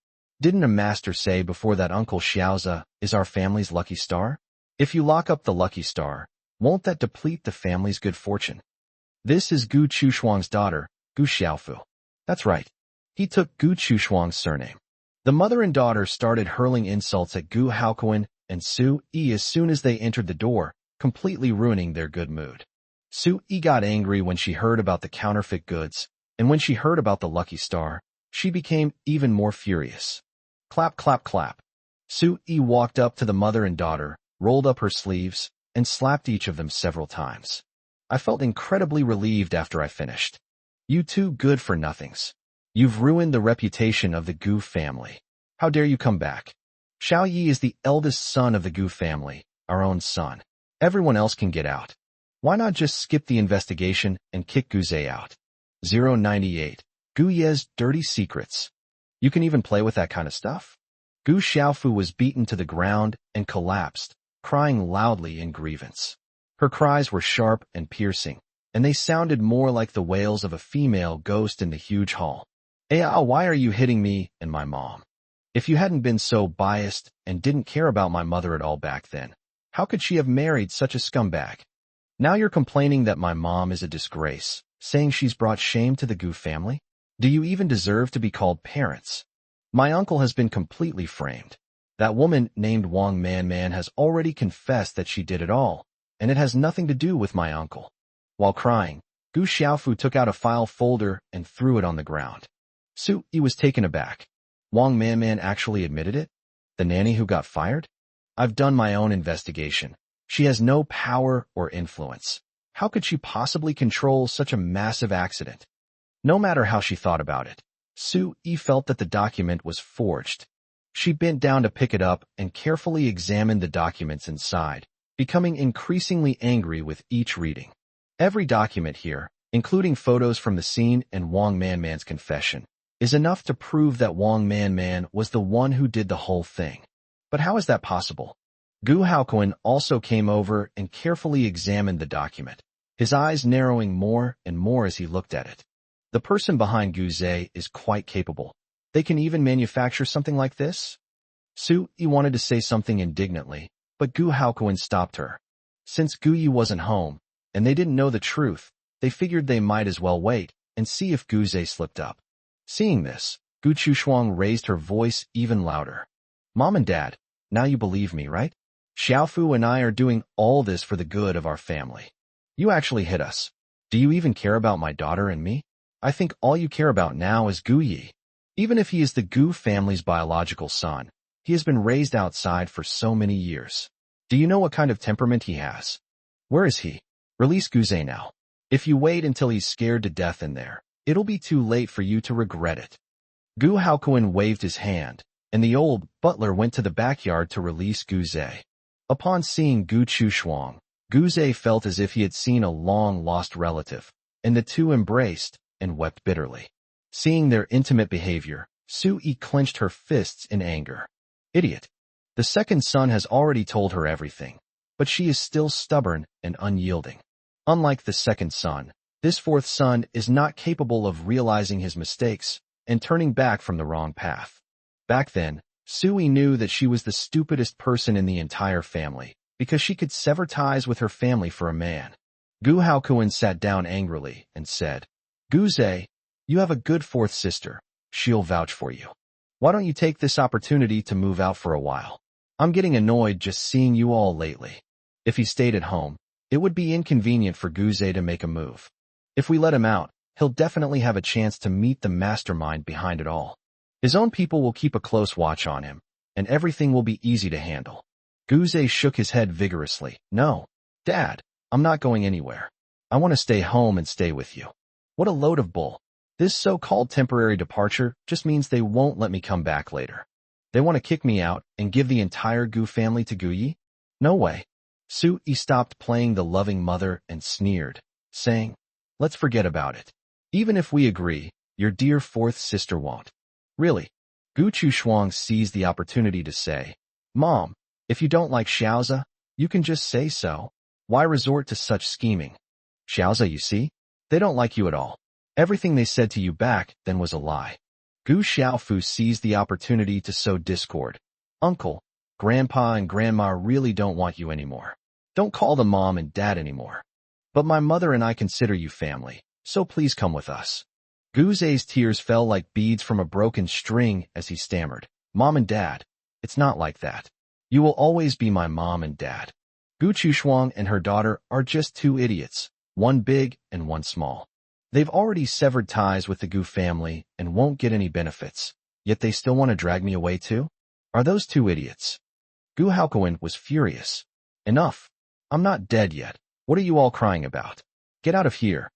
Didn't a master say before that Uncle Xiaoza is our family's lucky star? If you lock up the lucky star, won't that deplete the family's good fortune? This is Gu Chushuang's daughter, Gu Xiaofu. That's right. He took Gu Chushuang's surname. The mother and daughter started hurling insults at Gu Haokuan and Su Yi as soon as they entered the door, completely ruining their good mood. Su Yi got angry when she heard about the counterfeit goods, and when she heard about the lucky star, she became even more furious. Clap, clap, clap. Su Yi walked up to the mother and daughter, rolled up her sleeves, and slapped each of them several times. I felt incredibly relieved after I finished. You two good-for-nothings. You've ruined the reputation of the Gu family. How dare you come back? Xiao Yi is the eldest son of the Gu family, our own son. Everyone else can get out. Why not just skip the investigation and kick Gu Zhe out? 098. Gu Ye's dirty secrets. You can even play with that kind of stuff? Gu Xiaofu was beaten to the ground and collapsed, crying loudly in grievance. Her cries were sharp and piercing, and they sounded more like the wails of a female ghost in the huge hall. Why are you hitting me and my mom? If you hadn't been so biased and didn't care about my mother at all back then, how could she have married such a scumbag? Now you're complaining that my mom is a disgrace, saying she's brought shame to the Gu family? Do you even deserve to be called parents? My uncle has been completely framed. That woman named Wang Manman has already confessed that she did it all, and it has nothing to do with my uncle. While crying, Gu Xiaofu took out a file folder and threw it on the ground. Su Yi was taken aback. Wang Manman actually admitted it? The nanny who got fired? I've done my own investigation. She has no power or influence. How could she possibly control such a massive accident? No matter how she thought about it, Su Yi felt that the document was forged. She bent down to pick it up and carefully examined the documents inside, becoming increasingly angry with each reading. Every document here, including photos from the scene and Wang Manman's confession, is enough to prove that Wang Manman was the one who did the whole thing. But how is that possible? Gu Haokuan also came over and carefully examined the document, his eyes narrowing more and more as he looked at it. The person behind Gu Zhe is quite capable. They can even manufacture something like this? Su Yi wanted to say something indignantly, but Gu Haokuan stopped her. Since Gu Yi wasn't home, and they didn't know the truth, they figured they might as well wait and see if Gu Zhe slipped up. Seeing this, Gu Chushuang raised her voice even louder. Mom and Dad, now you believe me, right? Xiaofu and I are doing all this for the good of our family. You actually hit us. Do you even care about my daughter and me? I think all you care about now is Gu Yi. Even if he is the Gu family's biological son, he has been raised outside for so many years. Do you know what kind of temperament he has? Where is he? Release Gu Zhe now. If you wait until he's scared to death in there, it'll be too late for you to regret it. Gu Haokuan waved his hand, and the old butler went to the backyard to release Gu Zhe. Upon seeing Gu Chushuang, Gu Zhe felt as if he had seen a long-lost relative, and the two embraced and wept bitterly. Seeing their intimate behavior, Su Yi clenched her fists in anger. Idiot. The second son has already told her everything, but she is still stubborn and unyielding. Unlike the second son, this fourth son is not capable of realizing his mistakes and turning back from the wrong path. Back then, Su Yi knew that she was the stupidest person in the entire family, because she could sever ties with her family for a man. Gu Haokuan sat down angrily and said, Gu Zhe, you have a good fourth sister. She'll vouch for you. Why don't you take this opportunity to move out for a while? I'm getting annoyed just seeing you all lately. If he stayed at home, it would be inconvenient for Gu Zhe to make a move. If we let him out, he'll definitely have a chance to meet the mastermind behind it all. His own people will keep a close watch on him, and everything will be easy to handle. Gu Zhe shook his head vigorously. No, Dad, I'm not going anywhere. I want to stay home and stay with you. What a load of bull. This so-called temporary departure just means they won't let me come back later. They want to kick me out and give the entire Gu family to Gu Yi? No way. Su Yi stopped playing the loving mother and sneered, saying, let's forget about it. Even if we agree, your dear fourth sister won't. Really? Gu Chushuang seized the opportunity to say, Mom, if you don't like Xiaoza, you can just say so. Why resort to such scheming? Xiaoza, you see? They don't like you at all. Everything they said to you back then was a lie. Gu Xiaofu seized the opportunity to sow discord. Uncle, Grandpa and Grandma really don't want you anymore. Don't call them Mom and Dad anymore. But my mother and I consider you family, so please come with us. Guze's tears fell like beads from a broken string as he stammered, Mom and Dad, it's not like that. You will always be my mom and dad. Gu Chushuang and her daughter are just two idiots, one big and one small. They've already severed ties with the Gu family and won't get any benefits, yet they still want to drag me away too? Are those two idiots? Gu Haokuin was furious. Enough. I'm not dead yet. What are you all crying about? Get out of here.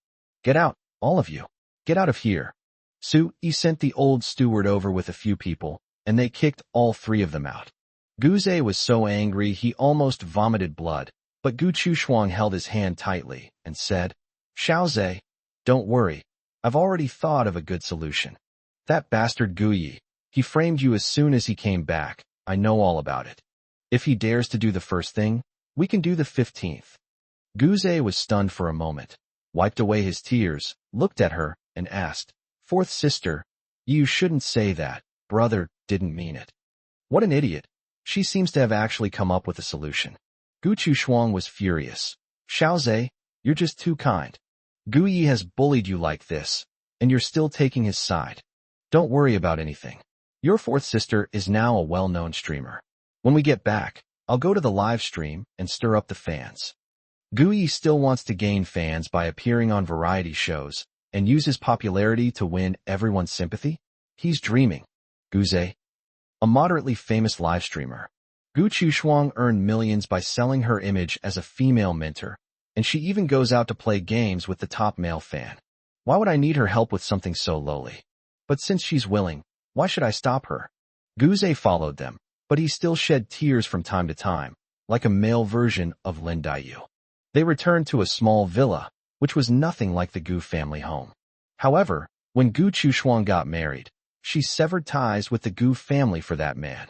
Get out, all of you. Get out of here. Su Yi sent the old steward over with a few people, and they kicked all three of them out. Guze was so angry he almost vomited blood, but Gu Chushuang held his hand tightly and said, Xiaoze, don't worry. I've already thought of a good solution. That bastard Gu Yi, he framed you as soon as he came back. I know all about it. If he dares to do the first thing, we can do the 15th. Guze was stunned for a moment, wiped away his tears, looked at her, and asked, Fourth sister, you shouldn't say that. Brother didn't mean it. What an idiot. She seems to have actually come up with a solution. Gu Chushuang was furious. Xiaoze, you're just too kind. Gu Yi has bullied you like this, and you're still taking his side. Don't worry about anything. Your fourth sister is now a well-known streamer. When we get back, I'll go to the live stream and stir up the fans. Gu Yi still wants to gain fans by appearing on variety shows and use his popularity to win everyone's sympathy? He's dreaming. Guze, a moderately famous live streamer. Gu Chushuang earned millions by selling her image as a female mentor, and she even goes out to play games with the top male fan. Why would I need her help with something so lowly? But since she's willing, why should I stop her? Guze followed them, but he still shed tears from time to time, like a male version of Lin Daiyu. They returned to a small villa, which was nothing like the Gu family home. However, when Gu Chushuang got married, she severed ties with the Gu family for that man.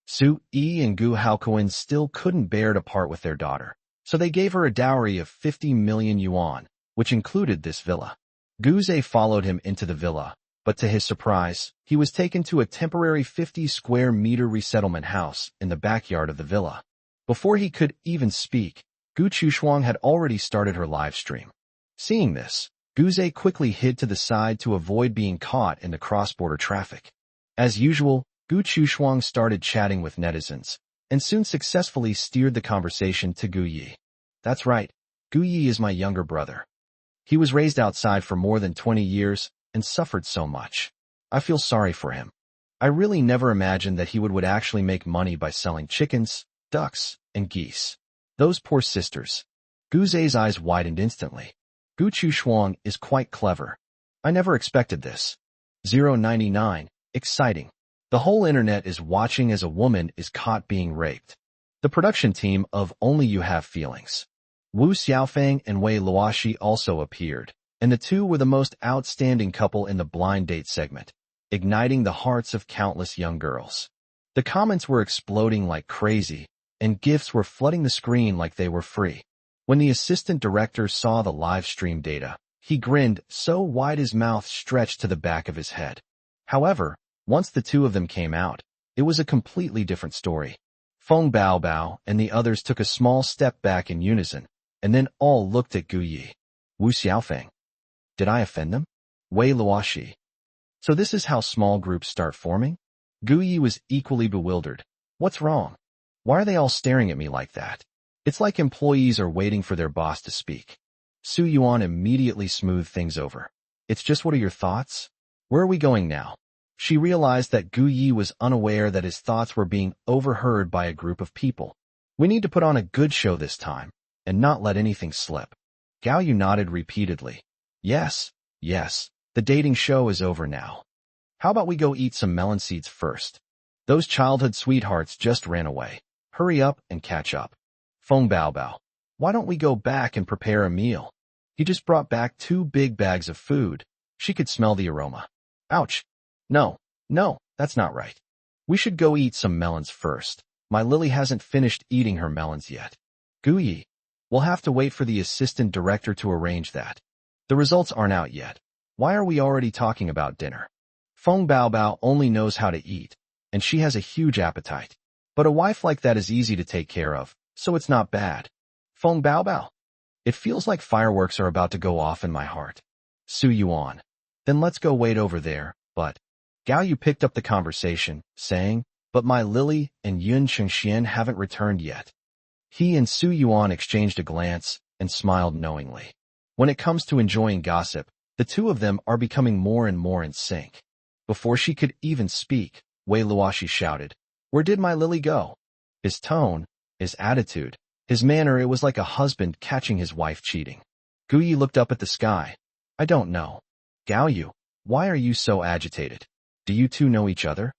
Su Yi and Gu Haokuin still couldn't bear to part with their daughter, so they gave her a dowry of 50 million yuan, which included this villa. Guze followed him into the villa, but to his surprise, he was taken to a temporary 50-square-meter resettlement house in the backyard of the villa. Before he could even speak, Gu Chushuang had already started her live stream. Seeing this, Guze quickly hid to the side to avoid being caught in the cross-border traffic. As usual, Gu Chushuang started chatting with netizens, and soon successfully steered the conversation to Gu Yi. That's right, Gu Yi is my younger brother. He was raised outside for more than 20 years and suffered so much. I feel sorry for him. I really never imagined that he would actually make money by selling chickens, ducks, and geese. Those poor sisters. Guze's eyes widened instantly. Gu Chushuang is quite clever. I never expected this. 099. Exciting. The whole internet is watching as a woman is caught being raped. The production team of Only You Have Feelings. Wu Xiaofeng and Wei Luoxi also appeared, and the two were the most outstanding couple in the blind date segment, igniting the hearts of countless young girls. The comments were exploding like crazy, and gifts were flooding the screen like they were free. When the assistant director saw the live stream data, he grinned so wide his mouth stretched to the back of his head. However, once the two of them came out, it was a completely different story. Feng Baobao and the others took a small step back in unison, and then all looked at Gu Yi. Wu Xiaofeng. Did I offend them? Wei Luoxi. So this is how small groups start forming? Gu Yi was equally bewildered. What's wrong? Why are they all staring at me like that? It's like employees are waiting for their boss to speak. Su Yuan immediately smoothed things over. It's just what are your thoughts? Where are we going now? She realized that Gu Yi was unaware that his thoughts were being overheard by a group of people. We need to put on a good show this time, and not let anything slip. Gao Yu nodded repeatedly. Yes, the dating show is over now. How about we go eat some melon seeds first? Those childhood sweethearts just ran away. Hurry up and catch up. Feng Baobao. Why don't we go back and prepare a meal? He just brought back 2 big bags of food. She could smell the aroma. Ouch. No, that's not right. We should go eat some melons first. My Lily hasn't finished eating her melons yet. Gu Yi. We'll have to wait for the assistant director to arrange that. The results aren't out yet. Why are we already talking about dinner? Feng Baobao only knows how to eat, and she has a huge appetite. But a wife like that is easy to take care of, so it's not bad. Feng Bao Bao. It feels like fireworks are about to go off in my heart. Su Yuan. Then let's go wait over there, but... Gao Yu picked up the conversation, saying, but my Lily and Yun Chengxian haven't returned yet. He and Su Yuan exchanged a glance and smiled knowingly. When it comes to enjoying gossip, the two of them are becoming more and more in sync. Before she could even speak, Wei Luoxi shouted, "Where did my Lily go?" His tone, his attitude, his manner, it was like a husband catching his wife cheating. Gu Yi looked up at the sky. I don't know. Gao Yu, why are you so agitated? Do you two know each other?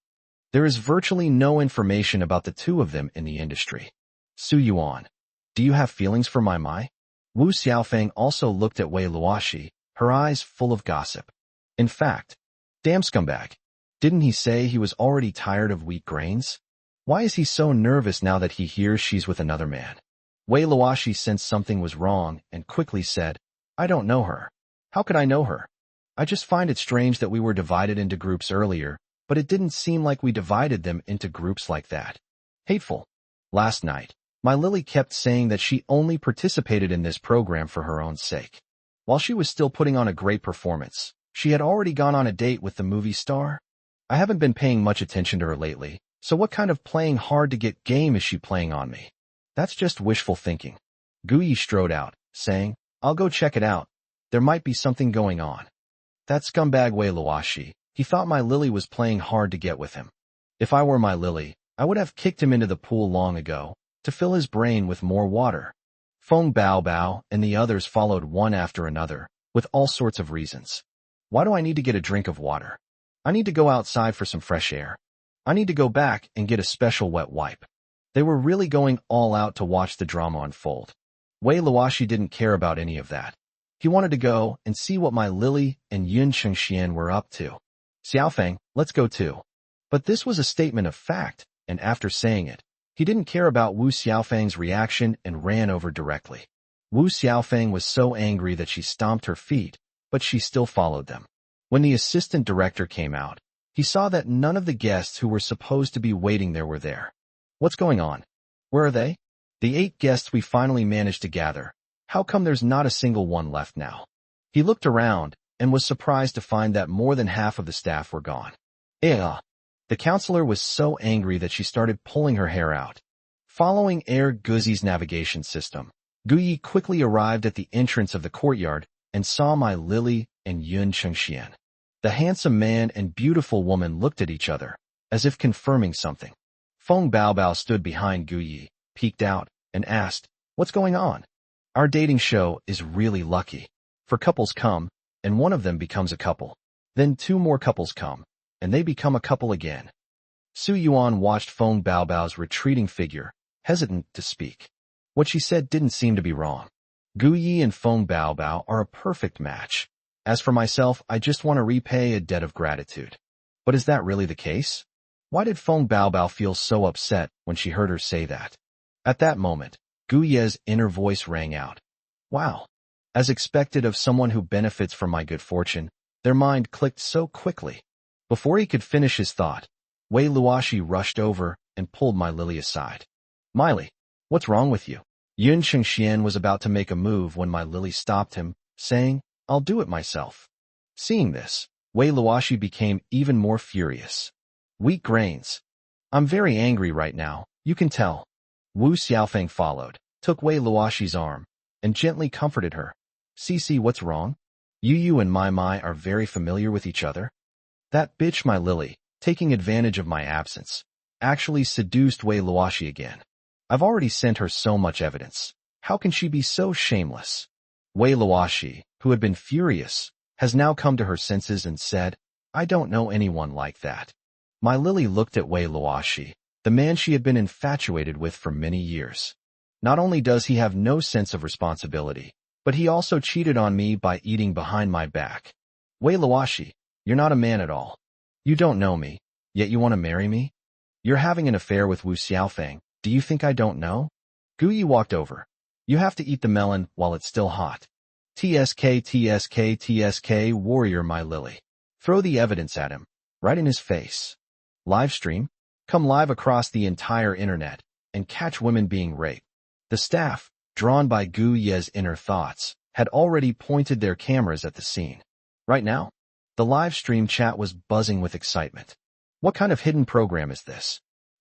There is virtually no information about the two of them in the industry. Su Yuan, do you have feelings for my Mai? Wu Xiaofeng also looked at Wei Luoxi, her eyes full of gossip. In fact, damn scumbag. Didn't he say he was already tired of wheat grains? Why is he so nervous now that he hears she's with another man? Wei Luoxi sensed something was wrong and quickly said, I don't know her. How could I know her? I just find it strange that we were divided into groups earlier, but it didn't seem like we divided them into groups like that. Hateful. Last night, my Lily kept saying that she only participated in this program for her own sake. While she was still putting on a great performance, she had already gone on a date with the movie star. I haven't been paying much attention to her lately, so what kind of playing hard to get game is she playing on me? That's just wishful thinking. Gu Yi strode out, saying, I'll go check it out. There might be something going on. That scumbag Wei Luoxi, he thought my Lily was playing hard to get with him. If I were my Lily, I would have kicked him into the pool long ago, to fill his brain with more water. Feng Bao Bao and the others followed one after another, with all sorts of reasons. Why do I need to get a drink of water? I need to go outside for some fresh air. I need to go back and get a special wet wipe. They were really going all out to watch the drama unfold. Wei Luoxi didn't care about any of that. He wanted to go and see what my Lily and Yun Chengxian were up to. Xiaofeng, let's go too. But this was a statement of fact, and after saying it, he didn't care about Wu Xiaofeng's reaction and ran over directly. Wu Xiaofeng was so angry that she stomped her feet, but she still followed them. When the assistant director came out, he saw that none of the guests who were supposed to be waiting there were there. What's going on? Where are they? The 8 guests we finally managed to gather. How come there's not a single one left now? He looked around and was surprised to find that more than half of the staff were gone. The counselor was so angry that she started pulling her hair out. Following Air Guzi's navigation system, Gu Yi quickly arrived at the entrance of the courtyard and saw my Lily and Yun Chengxian. The handsome man and beautiful woman looked at each other, as if confirming something. Feng Bao Bao stood behind Gu Yi, peeked out, and asked, What's going on? Our dating show is really lucky. For couples come, and one of them becomes a couple. Then 2 more couples come, and they become a couple again. Su Yuan watched Feng Bao Bao's retreating figure, hesitant to speak. What she said didn't seem to be wrong. Gu Yi and Feng Bao Bao are a perfect match. As for myself, I just want to repay a debt of gratitude. But is that really the case? Why did Feng Bao Bao feel so upset when she heard her say that? At that moment, Gu Ye's inner voice rang out. Wow. As expected of someone who benefits from my good fortune, their mind clicked so quickly. Before he could finish his thought, Wei Luoxi rushed over and pulled my Lily aside. Miley, what's wrong with you? Yun Chengxian was about to make a move when my Lily stopped him, saying, I'll do it myself. Seeing this, Wei Luoxi became even more furious. Wheat grains. I'm very angry right now, you can tell. Wu Xiaofeng followed, took Wei Luoxi's arm, and gently comforted her. Cici, what's wrong? You and Mai are very familiar with each other? That bitch my Lily, taking advantage of my absence, actually seduced Wei Luoxi again. I've already sent her so much evidence. How can she be so shameless? Wei Luoxi, who had been furious, has now come to her senses and said, I don't know anyone like that. My Lily looked at Wei Luoxi, the man she had been infatuated with for many years. Not only does he have no sense of responsibility, but he also cheated on me by eating behind my back. Wei Luoxi, you're not a man at all. You don't know me, yet you want to marry me? You're having an affair with Wu Xiaofeng. Do you think I don't know? Gu Yi walked over. You have to eat the melon while it's still hot. TSK, warrior my Lily. Throw the evidence at him, right in his face. Live stream? come live across the entire internet and catch women being raped. The staff, drawn by Gu Ye's inner thoughts, had already pointed their cameras at the scene. Right now, the live stream chat was buzzing with excitement. What kind of hidden program is this?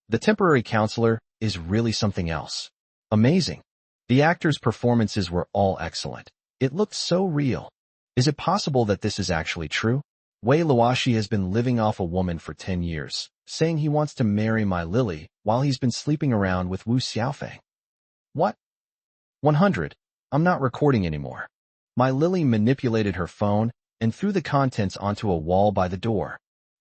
The temporary counselor is really something else. Amazing. The actors' performances were all excellent. It looked so real. Is it possible that this is actually true? Wei Luoshi has been living off a woman for 10 years, saying he wants to marry my Lily while he's been sleeping around with Wu Xiaofeng. What? 100. I'm not recording anymore. My Lily manipulated her phone and threw the contents onto a wall by the door.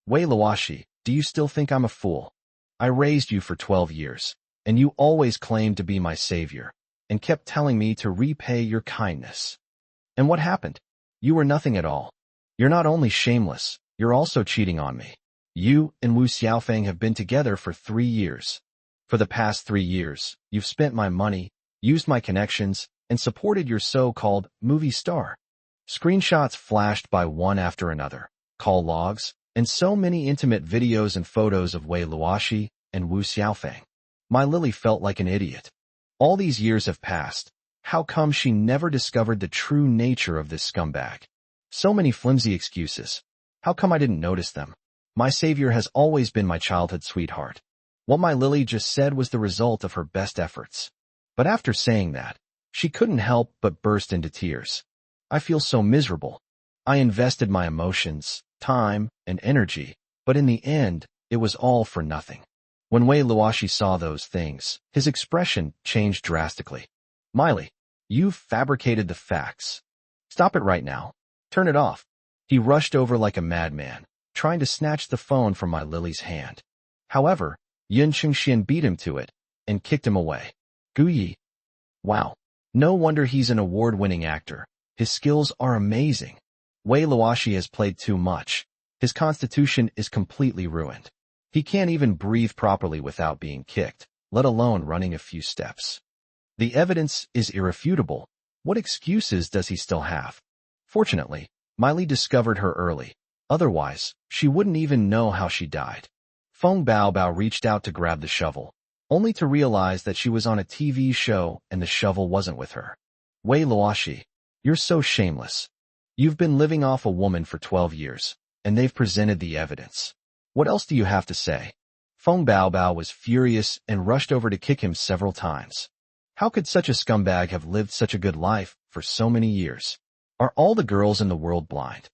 Wei Luoshi, do you still think I'm a fool? I raised you for 12 years, and you always claimed to be my savior, and kept telling me to repay your kindness. And what happened? You were nothing at all. You're not only shameless, you're also cheating on me. You and Wu Xiaofeng have been together for 3 years. For the past 3 years, you've spent my money, used my connections, and supported your so-called movie star. Screenshots flashed by one after another, call logs, and so many intimate videos and photos of Wei Luoshi and Wu Xiaofeng. My Lily felt like an idiot. All these years have passed. How come she never discovered the true nature of this scumbag? So many flimsy excuses. How come I didn't notice them? My savior has always been my childhood sweetheart. What my Lily just said was the result of her best efforts. But after saying that, she couldn't help but burst into tears. I feel so miserable. I invested my emotions, time, and energy, but in the end, it was all for nothing. When Wei Luoshi saw those things, his expression changed drastically. Miley, you've fabricated the facts. Stop it right now. Turn it off. He rushed over like a madman, trying to snatch the phone from my Lily's hand. However, Yun Chengxian beat him to it and kicked him away. Gu Yi. Wow. No wonder he's an award-winning actor. His skills are amazing. Wei Luoshi has played too much. His constitution is completely ruined. He can't even breathe properly without being kicked, let alone running a few steps. The evidence is irrefutable. What excuses does he still have? Fortunately, Miley discovered her early. Otherwise, she wouldn't even know how she died. Feng Baobao reached out to grab the shovel, only to realize that she was on a TV show and the shovel wasn't with her. Wei Luoshi, you're so shameless. You've been living off a woman for 12 years, and they've presented the evidence. What else do you have to say? Feng Baobao was furious and rushed over to kick him several times. How could such a scumbag have lived such a good life for so many years? Are all the girls in the world blind?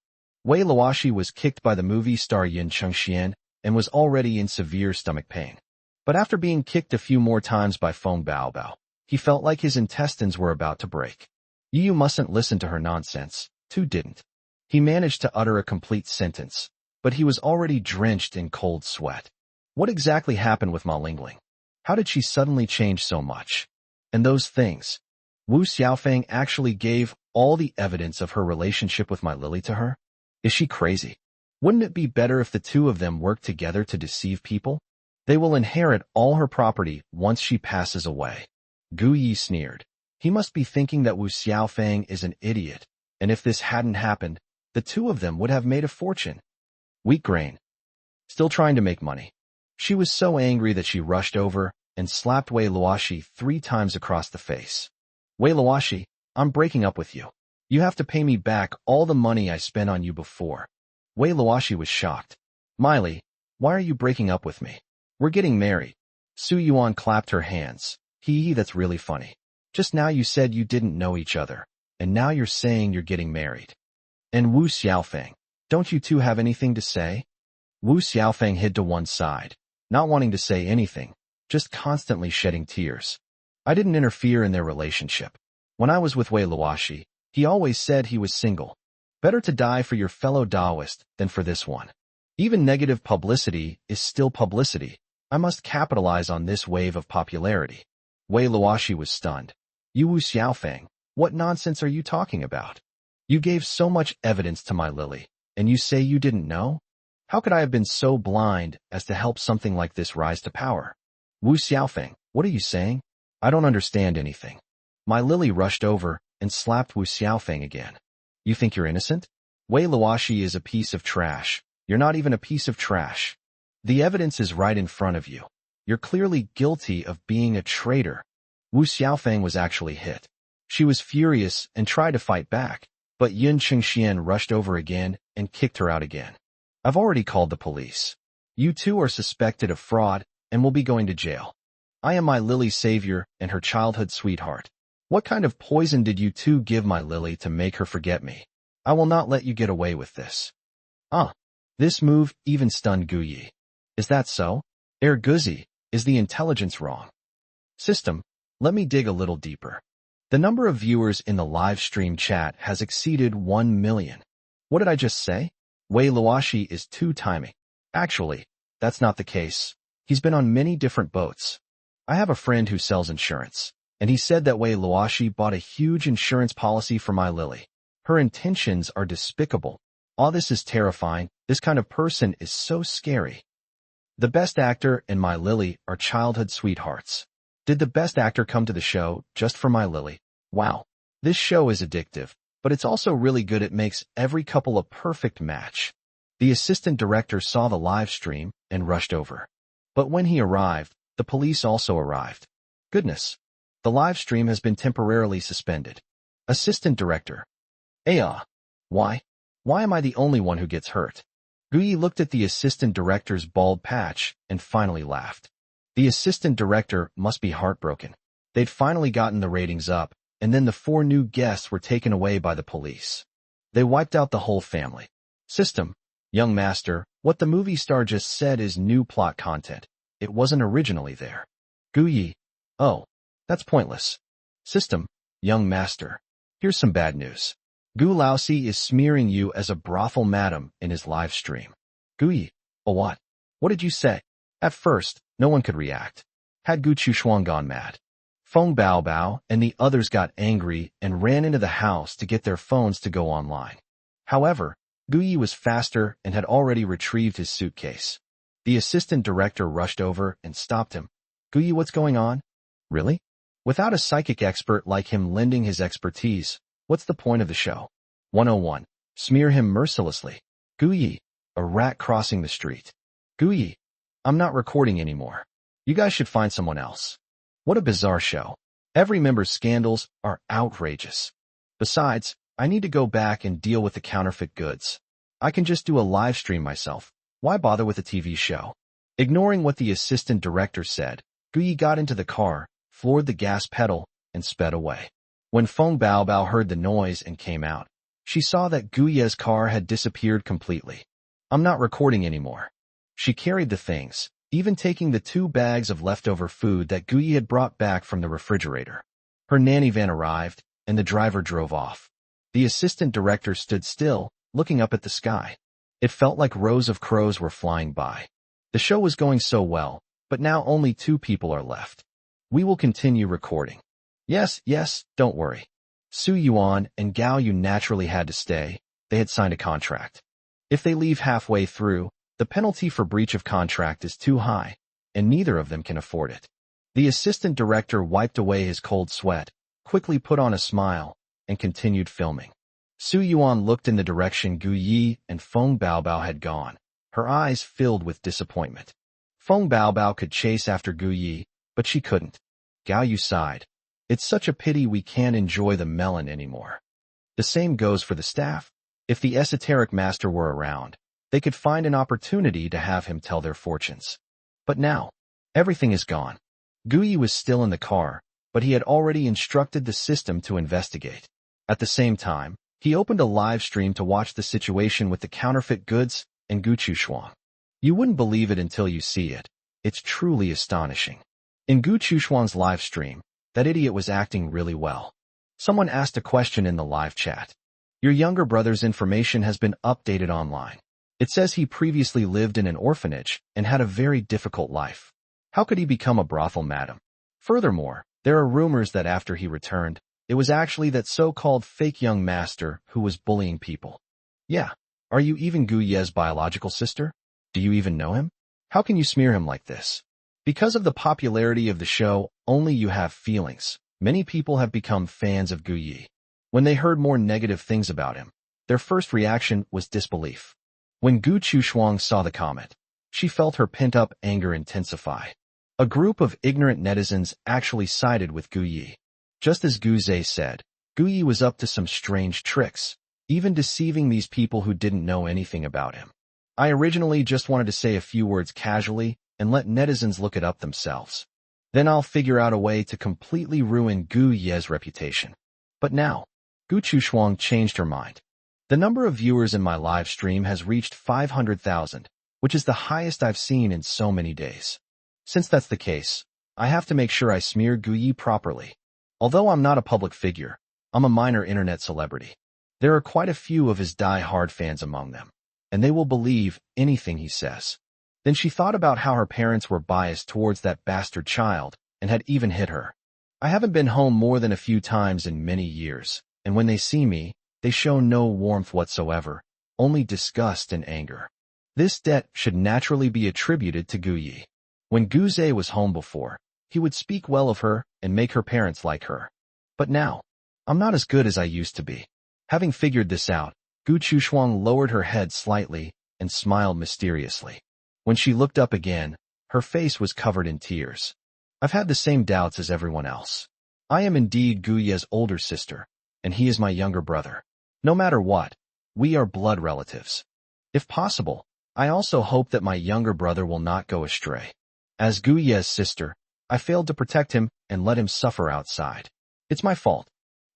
Wei Luoshi was kicked by the movie star Yun Chengxian and was already in severe stomach pain. But after being kicked a few more times by Feng Baobao, he felt like his intestines were about to break. You mustn't listen to her nonsense. Tu didn't. He managed to utter a complete sentence, but he was already drenched in cold sweat. What exactly happened with Ma Lingling? How did she suddenly change so much? And those things. Wu Xiaofeng actually gave all the evidence of her relationship with my Lily to her? Is she crazy? Wouldn't it be better if the two of them worked together to deceive people? They will inherit all her property once she passes away. Gu Yi sneered. He must be thinking that Wu Xiaofeng is an idiot, and if this hadn't happened, the two of them would have made a fortune. Wheat grain. Still trying to make money. She was so angry that she rushed over and slapped Wei Luoshi 3 times across the face. Wei Luoshi, I'm breaking up with you. You have to pay me back all the money I spent on you before. Wei Luoshi was shocked. Miley, why are you breaking up with me? We're getting married. Su Yuan clapped her hands. That's really funny. Just now you said you didn't know each other, and now you're saying you're getting married. And Wu Xiaofeng, don't you two have anything to say? Wu Xiaofeng hid to one side, not wanting to say anything, just constantly shedding tears. I didn't interfere in their relationship. When I was with Wei Luoshi, he always said he was single. Better to die for your fellow Taoist than for this one. Even negative publicity is still publicity. I must capitalize on this wave of popularity. Wei Luoshi was stunned. You Wu Xiaofeng, what nonsense are you talking about? You gave so much evidence to my Lily, and you say you didn't know? How could I have been so blind as to help something like this rise to power? Wu Xiaofeng, what are you saying? I don't understand anything. My Lily rushed over and slapped Wu Xiaofeng again. You think you're innocent? Wei Luoshi is a piece of trash. You're not even a piece of trash. The evidence is right in front of you. You're clearly guilty of being a traitor. Wu Xiaofeng was actually hit. She was furious and tried to fight back, but Yun Qingxian rushed over again and kicked her out again. I've already called the police. You two are suspected of fraud and will be going to jail. I am my Lily's savior and her childhood sweetheart. What kind of poison did you two give my Lily to make her forget me? I will not let you get away with this. This move even stunned Gu Yi. Is that so? Guzi, is the intelligence wrong? System, let me dig a little deeper. The number of viewers in the live stream chat has exceeded 1 million. What did I just say? Wei Luoshi is two-timing. Actually, that's not the case. He's been on many different boats. I have a friend who sells insurance, and he said that Wei Luoshi bought a huge insurance policy for my Lily. Her intentions are despicable. All this is terrifying. This kind of person is so scary. The best actor and my Lily are childhood sweethearts. Did the best actor come to the show just for my Lily? Wow. This show is addictive, but it's also really good. It makes every couple a perfect match. The assistant director saw the live stream and rushed over. But when he arrived, the police also arrived. Goodness. The live stream has been temporarily suspended. Assistant director. Why? Why am I the only one who gets hurt? Gu Yi looked at the assistant director's bald patch and finally laughed. The assistant director must be heartbroken. They'd finally gotten the ratings up, and then the 4 new guests were taken away by the police. They wiped out the whole family. System, young master, what the movie star just said is new plot content. It wasn't originally there. Gu Yi, oh, that's pointless. System, young master, here's some bad news. Gu Laosi is smearing you as a brothel madam in his live stream. Gu Yi, what? What did you say? At first, no one could react. Had Gu Chushuang gone mad? Feng Baobao and the others got angry and ran into the house to get their phones to go online. However, Gu Yi was faster and had already retrieved his suitcase. The assistant director rushed over and stopped him. Gu Yi, what's going on? Really? Without a psychic expert like him lending his expertise, what's the point of the show? 101. Smear him mercilessly. Gu Yi, a rat crossing the street. Gu Yi, I'm not recording anymore. You guys should find someone else. What a bizarre show. Every member's scandals are outrageous. Besides, I need to go back and deal with the counterfeit goods. I can just do a live stream myself. Why bother with a TV show? Ignoring what the assistant director said, Gu Yi got into the car, floored the gas pedal, and sped away. When Feng Baobao heard the noise and came out, she saw that Gu Yi's car had disappeared completely. I'm not recording anymore. She carried the things, even taking the 2 bags of leftover food that Gu Yi had brought back from the refrigerator. Her nanny van arrived, and the driver drove off. The assistant director stood still, looking up at the sky. It felt like rows of crows were flying by. The show was going so well, but now only 2 people are left. We will continue recording. Yes, don't worry. Su Yuan and Gao Yu naturally had to stay. They had signed a contract. If they leave halfway through, the penalty for breach of contract is too high, and neither of them can afford it. The assistant director wiped away his cold sweat, quickly put on a smile, and continued filming. Su Yuan looked in the direction Gu Yi and Feng Baobao had gone, her eyes filled with disappointment. Feng Baobao could chase after Gu Yi, but she couldn't. Gao Yu sighed. It's such a pity we can't enjoy the melon anymore. The same goes for the staff. If the esoteric master were around, they could find an opportunity to have him tell their fortunes. But now, everything is gone. Gu Yi was still in the car, but he had already instructed the system to investigate. At the same time, he opened a live stream to watch the situation with the counterfeit goods and Gu Chushuang. You wouldn't believe it until you see it. It's truly astonishing. In Gu Chushuang's live stream, that idiot was acting really well. Someone asked a question in the live chat. Your younger brother's information has been updated online. It says he previously lived in an orphanage and had a very difficult life. How could he become a brothel madam? Furthermore, there are rumors that after he returned, it was actually that so-called fake young master who was bullying people. Yeah, are you even Gu Ye's biological sister? Do you even know him? How can you smear him like this? Because of the popularity of the show, only you have feelings. Many people have become fans of Gu Yi. When they heard more negative things about him, their first reaction was disbelief. When Gu Chushuang saw the comment, She felt her pent-up anger intensify. A group of ignorant netizens actually sided with Gu Yi. Just as Gu Zhe said, Gu Yi was up to some strange tricks, even deceiving these people who didn't know anything about him. I originally just wanted to say a few words casually and let netizens look it up themselves. Then I'll figure out a way to completely ruin Gu Ye's reputation. But now, Gu Chushuang changed her mind. The number of viewers in my live stream has reached 500,000, which is the highest I've seen in so many days. Since that's the case, I have to make sure I smear Gu Yi properly. Although I'm not a public figure, I'm a minor internet celebrity. There are quite a few of his die-hard fans among them, and they will believe anything he says. Then she thought about how her parents were biased towards that bastard child and had even hit her. I haven't been home more than a few times in many years, and when they see me, they show no warmth whatsoever, only disgust and anger. This debt should naturally be attributed to Gu Yi. When Gu Zhe was home before, he would speak well of her and make her parents like her. But now, I'm not as good as I used to be. Having figured this out, Gu Chushuang lowered her head slightly and smiled mysteriously. When she looked up again, her face was covered in tears. I've had the same doubts as everyone else. I am indeed Gu Ye's older sister, and he is my younger brother. No matter what, we are blood relatives. If possible, I also hope that my younger brother will not go astray. As Gu Ye's sister, I failed to protect him and let him suffer outside. It's my fault.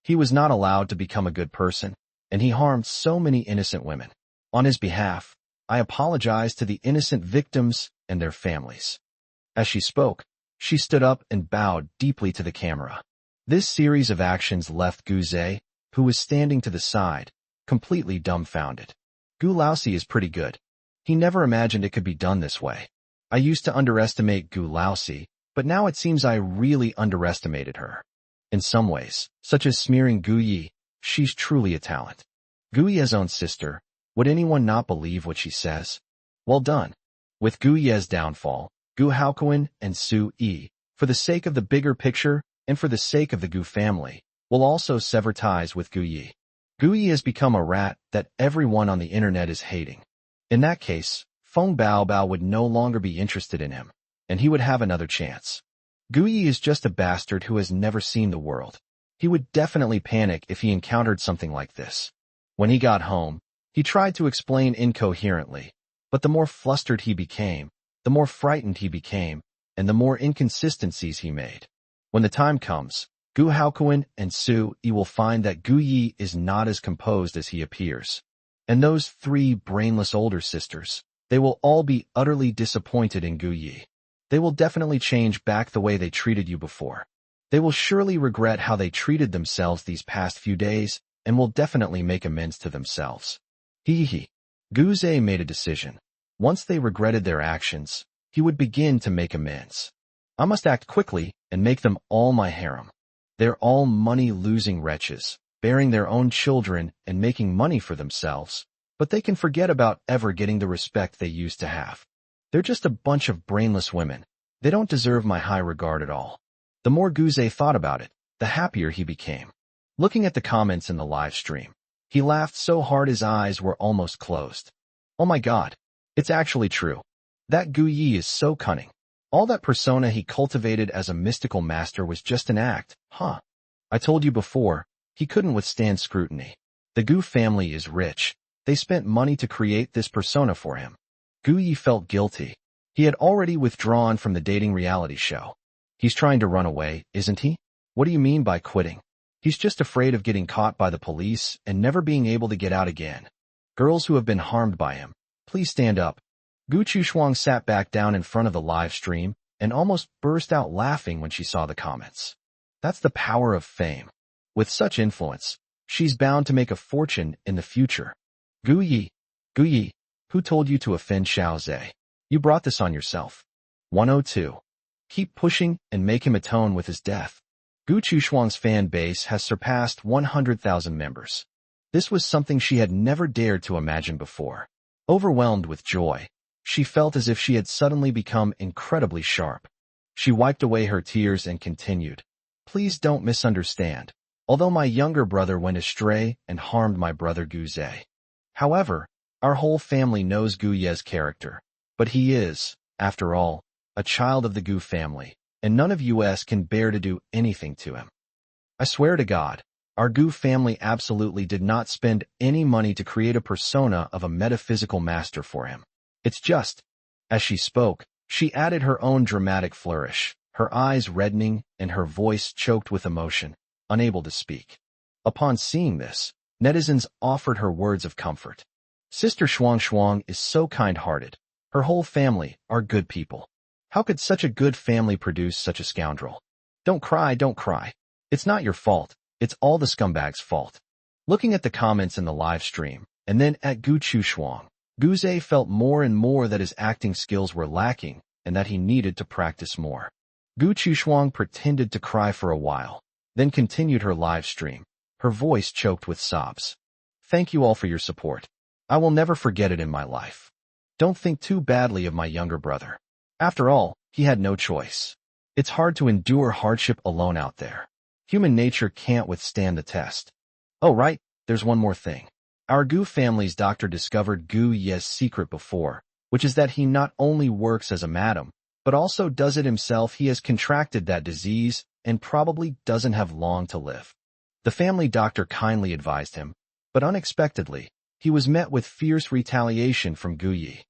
He was not allowed to become a good person, and he harmed so many innocent women. On his behalf, I apologize to the innocent victims and their families. As she spoke, she stood up and bowed deeply to the camera. This series of actions left Gu Zhe, who was standing to the side, completely dumbfounded. Gu Laosi is pretty good. He never imagined it could be done this way. I used to underestimate Gu Laosi, but now it seems I really underestimated her. In some ways, such as smearing Gu Yi, she's truly a talent. Gu Ye's own sister, would anyone not believe what she says? Well done. With Gu Ye's downfall, Gu Haokuan and Su Yi, for the sake of the bigger picture and for the sake of the Gu family, will also sever ties with Gu Yi. Gu Yi has become a rat that everyone on the internet is hating. In that case, Feng Baobao would no longer be interested in him, and he would have another chance. Gu Yi is just a bastard who has never seen the world. He would definitely panic if he encountered something like this. When he got home, he tried to explain incoherently, but the more flustered he became, the more frightened he became, and the more inconsistencies he made. When the time comes, Gu Haokuan and Su Yi will find that Gu Yi is not as composed as he appears. And those three brainless older sisters, they will all be utterly disappointed in Gu Yi. They will definitely change back the way they treated you before. They will surely regret how they treated themselves these past few days and will definitely make amends to themselves. Hee. Gu Zhe made a decision. Once they regretted their actions, he would begin to make amends. I must act quickly and make them all my harem. They're all money-losing wretches, bearing their own children and making money for themselves, but they can forget about ever getting the respect they used to have. They're just a bunch of brainless women. They don't deserve my high regard at all. The more Gu Zhe thought about it, the happier he became. Looking at the comments in the live stream, he laughed so hard his eyes were almost closed. Oh my god, it's actually true. That Gu Yi is so cunning. All that persona he cultivated as a mystical master was just an act, huh? I told you before, he couldn't withstand scrutiny. The Gu family is rich. They spent money to create this persona for him. Gu Yi felt guilty. He had already withdrawn from the dating reality show. He's trying to run away, isn't he? What do you mean by quitting? He's just afraid of getting caught by the police and never being able to get out again. Girls who have been harmed by him, please stand up. Gu Chushuang sat back down in front of the live stream and almost burst out laughing when she saw the comments. That's the power of fame. With such influence, she's bound to make a fortune in the future. Gu Yi, who told you to offend Xiao Zhe? You brought this on yourself. 102. Keep pushing and make him atone with his death. Gu Chushuang's fan base has surpassed 100,000 members. This was something she had never dared to imagine before. Overwhelmed with joy, she felt as if she had suddenly become incredibly sharp. She wiped away her tears and continued. Please don't misunderstand. Although my younger brother went astray and harmed my brother Gu Zhe. However, our whole family knows Gu Ye's character, But he is, after all, a child of the Gu family, and none of us can bear to do anything to him. I swear to God, our Gu family absolutely did not spend any money to create a persona of a metaphysical master for him. It's just, as she spoke, she added her own dramatic flourish, her eyes reddening and her voice choked with emotion, unable to speak. Upon seeing this, netizens offered her words of comfort. Sister Shuang Shuang is so kind-hearted. Her whole family are good people. How could such a good family produce such a scoundrel? Don't cry, don't cry. It's not your fault. It's all the scumbag's fault. Looking at the comments in the live stream, and then at Gu Chu Shuang, Guze felt more and more that his acting skills were lacking and that he needed to practice more. Gu Chu Shuang pretended to cry for a while, then continued her live stream, her voice choked with sobs. Thank you all for your support. I will never forget it in my life. Don't think too badly of my younger brother. After all, he had no choice. It's hard to endure hardship alone out there. Human nature can't withstand the test. Oh right, there's one more thing. Our Gu family's doctor discovered Gu Ye's secret before, which is that he not only works as a madam, but also does it himself. He has contracted that disease and probably doesn't have long to live. The family doctor kindly advised him, but unexpectedly, he was met with fierce retaliation from Gu Yi.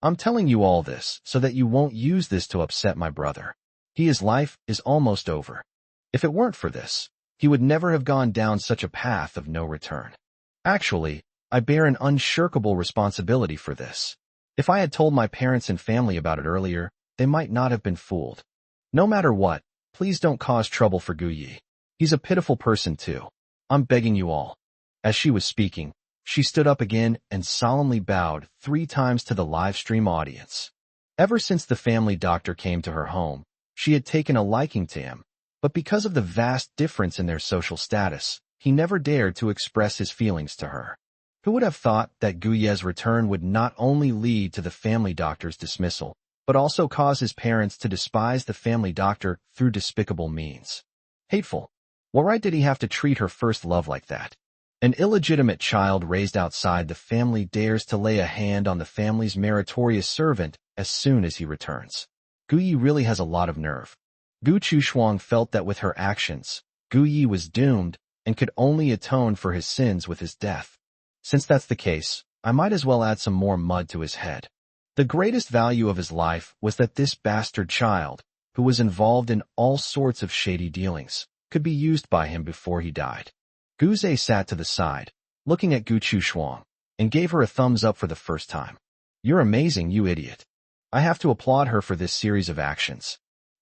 I'm telling you all this so that you won't use this to upset my brother. His life is almost over. If it weren't for this, he would never have gone down such a path of no return. Actually, I bear an unshirkable responsibility for this. If I had told my parents and family about it earlier, they might not have been fooled. No matter what, please don't cause trouble for Gu Yi. He's a pitiful person too. I'm begging you all. As she was speaking, she stood up again and solemnly bowed 3 times to the live stream audience. Ever since the family doctor came to her home, she had taken a liking to him, but because of the vast difference in their social status, he never dared to express his feelings to her. Who would have thought that Gu Ye's return would not only lead to the family doctor's dismissal, but also cause his parents to despise the family doctor through despicable means? Hateful. What right did he have to treat her first love like that? An illegitimate child raised outside the family dares to lay a hand on the family's meritorious servant as soon as he returns. Gu Yi really has a lot of nerve. Gu Chu Shuang felt that with her actions, Gu Yi was doomed and could only atone for his sins with his death. Since that's the case, I might as well add some more mud to his head. The greatest value of his life was that this bastard child, who was involved in all sorts of shady dealings, could be used by him before he died. Guze sat to the side, looking at Gu Chu Shuang, and gave her a thumbs up for the first time. You're amazing, you idiot. I have to applaud her for this series of actions.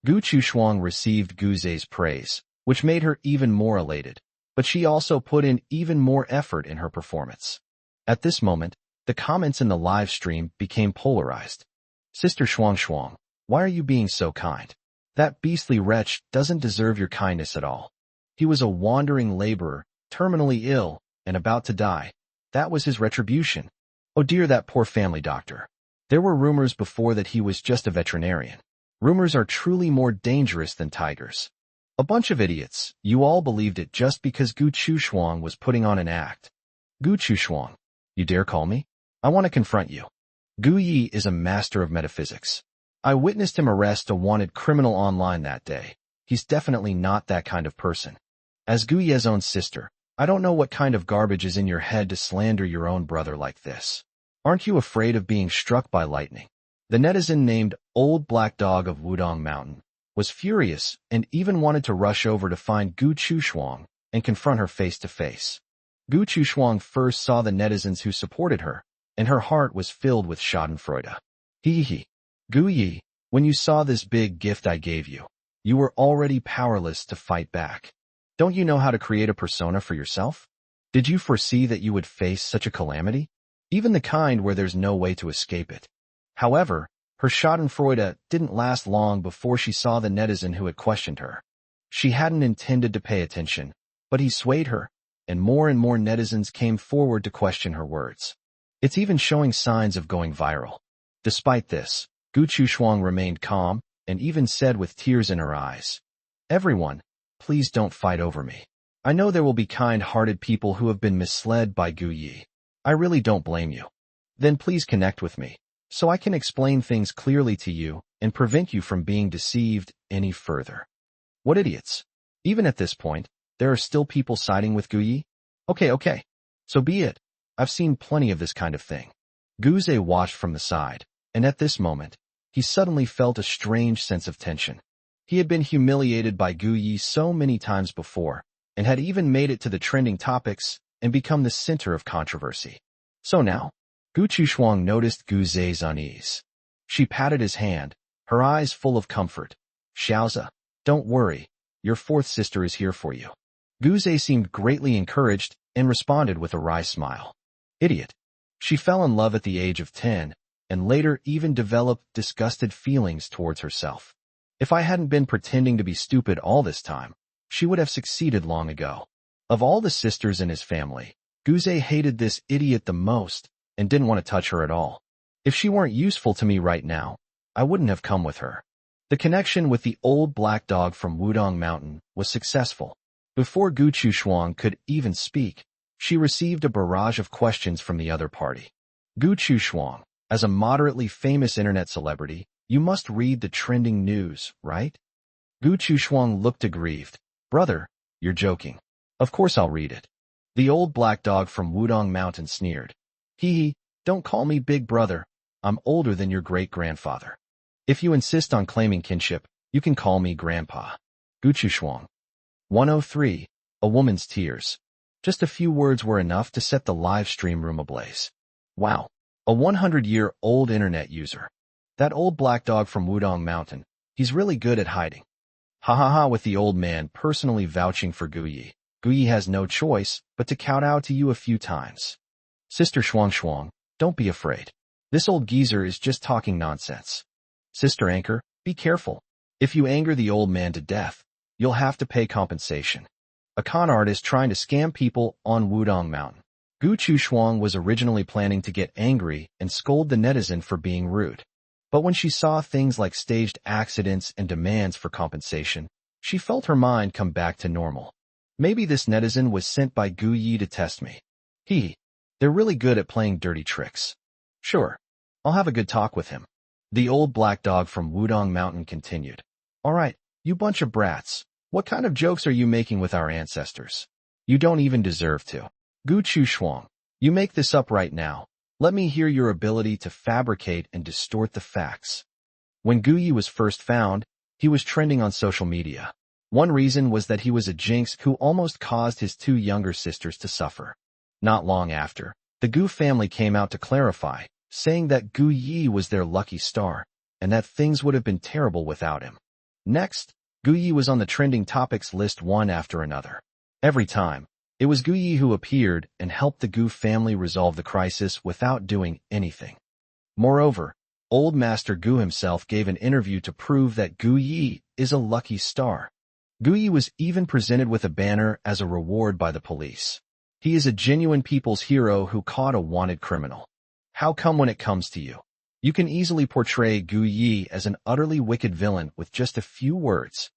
Gu Chu Shuang received Guze's praise, which made her even more elated, but she also put in even more effort in her performance. At this moment, the comments in the live stream became polarized. Sister Shuang Shuang, why are you being so kind? That beastly wretch doesn't deserve your kindness at all. He was a wandering laborer, terminally ill, and about to die. That was his retribution. Oh dear, that poor family doctor. There were rumors before that he was just a veterinarian. Rumors are truly more dangerous than tigers. A bunch of idiots, you all believed it just because Gu Chu Shuang was putting on an act. Gu Chu Shuang, you dare call me? I want to confront you. Gu Yi is a master of metaphysics. I witnessed him arrest a wanted criminal online that day. He's definitely not that kind of person. As Gu Ye's own sister, I don't know what kind of garbage is in your head to slander your own brother like this. Aren't you afraid of being struck by lightning? The netizen named Old Black Dog of Wudong Mountain was furious and even wanted to rush over to find Gu Chu Shuang and confront her face to face. Gu Chu Shuang first saw the netizens who supported her, and her heart was filled with schadenfreude. Hee. Gu Yi, when you saw this big gift I gave you, you were already powerless to fight back. Don't you know how to create a persona for yourself? Did you foresee that you would face such a calamity? Even the kind where there's no way to escape it. However, her schadenfreude didn't last long before she saw the netizen who had questioned her. She hadn't intended to pay attention, but he swayed her, and more netizens came forward to question her words. It's even showing signs of going viral. Despite this, Gu Chu Shuang remained calm and even said with tears in her eyes, "Everyone, please don't fight over me. I know there will be kind-hearted people who have been misled by Gu Yi. I really don't blame you. Then please connect with me. so I can explain things clearly to you and prevent you from being deceived any further. What idiots. Even at this point, there are still people siding with Guyi? Okay. So be it. I've seen plenty of this kind of thing. Guze watched from the side, and at this moment, he suddenly felt a strange sense of tension. He had been humiliated by Guyi so many times before, and had even made it to the trending topics and become the center of controversy. So now, Gu Chushuang noticed Guze's unease. She patted his hand, her eyes full of comfort. Xiaoza, don't worry, your fourth sister is here for you. Guze seemed greatly encouraged and responded with a wry smile. Idiot. She fell in love at the age of 10, and later even developed disgusted feelings towards herself. If I hadn't been pretending to be stupid all this time, she would have succeeded long ago. Of all the sisters in his family, Guze hated this idiot the most and didn't want to touch her at all. If she weren't useful to me right now, I wouldn't have come with her. The connection with the old black dog from Wudong Mountain was successful. Before Gu Chushuang could even speak, she received a barrage of questions from the other party. Gu Chushuang, as a moderately famous internet celebrity, you must read the trending news, right? Gu Chushuang looked aggrieved. Brother, you're joking. Of course I'll read it. The old black dog from Wudong Mountain sneered. Hee, don't call me big brother. I'm older than your great-grandfather. If you insist on claiming kinship, you can call me grandpa. Gu Chushuang. 103. A woman's tears. Just a few words were enough to set the live stream room ablaze. Wow. A 100-year-old internet user. That old black dog from Wudong Mountain. He's really good at hiding. Ha ha ha, with the old man personally vouching for Guyi. Guyi has no choice but to kowtow to you a few times. Sister Shuang, don't be afraid. This old geezer is just talking nonsense. Sister Anchor, be careful. If you anger the old man to death, you'll have to pay compensation. A con artist trying to scam people on Wudong Mountain. Gu Chushuang was originally planning to get angry and scold the netizen for being rude. But when she saw things like staged accidents and demands for compensation, she felt her mind come back to normal. Maybe this netizen was sent by Guyi to test me. They're really good at playing dirty tricks. Sure, I'll have a good talk with him. The old black dog from Wudong Mountain continued. All right, you bunch of brats. What kind of jokes are you making with our ancestors? You don't even deserve to. Gu Chushuang, you make this up right now. Let me hear your ability to fabricate and distort the facts. When Guyi was first found, he was trending on social media. One reason was that he was a jinx who almost caused his two younger sisters to suffer. Not long after, the Gu family came out to clarify, saying that Guyi was their lucky star, and that things would have been terrible without him. Next, Guyi was on the trending topics list one after another. Every time, it was Guyi who appeared and helped the Gu family resolve the crisis without doing anything. Moreover, Old Master Gu himself gave an interview to prove that Guyi is a lucky star. Guyi was even presented with a banner as a reward by the police. He is a genuine people's hero who caught a wanted criminal. How come when it comes to you, you can easily portray Guyi as an utterly wicked villain with just a few words?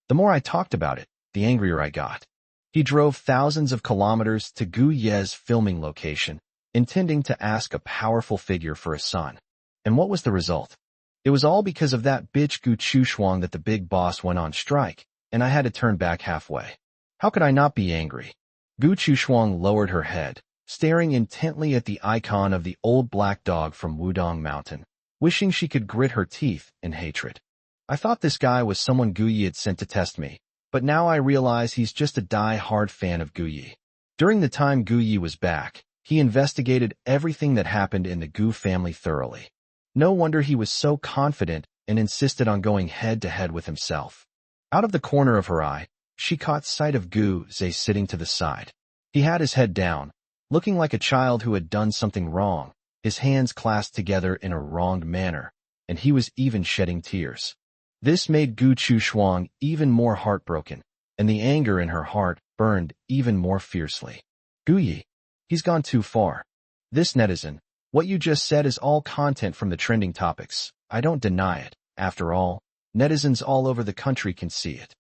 The more I talked about it, the angrier I got. He drove thousands of kilometers to Gu Ye's filming location, intending to ask a powerful figure for a son. And what was the result? It was all because of that bitch Gu Chushuang that the big boss went on strike, and I had to turn back halfway. How could I not be angry? Gu Chushuang lowered her head, staring intently at the icon of the old black dog from Wudong Mountain, wishing she could grit her teeth in hatred. I thought this guy was someone Guyi had sent to test me, but now I realize he's just a die-hard fan of Guyi. During the time Guyi was back, he investigated everything that happened in the Gu family thoroughly. No wonder he was so confident and insisted on going head-to-head with himself. Out of the corner of her eye, she caught sight of Gu Ze sitting to the side. He had his head down, looking like a child who had done something wrong, his hands clasped together in a wronged manner, and he was even shedding tears. This made Gu Chushuang even more heartbroken, and the anger in her heart burned even more fiercely. Guyi, he's gone too far. This netizen, what you just said is all content from the trending topics. I don't deny it. After all, netizens all over the country can see it.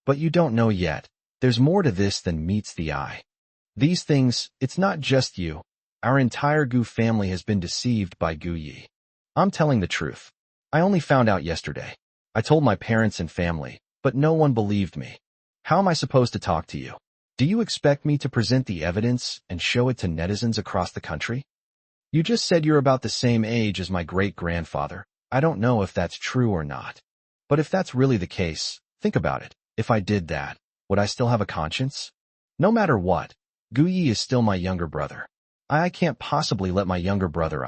But you don't know yet. There's more to this than meets the eye. These things, it's not just you. Our entire Gu family has been deceived by Guyi. I'm telling the truth. I only found out yesterday. I told my parents and family, but no one believed me. How am I supposed to talk to you? Do you expect me to present the evidence and show it to netizens across the country? You just said you're about the same age as my great-grandfather. I don't know if that's true or not. But if that's really the case, think about it. If I did that, would I still have a conscience? No matter what, Guyi is still my younger brother. I can't possibly let my younger brother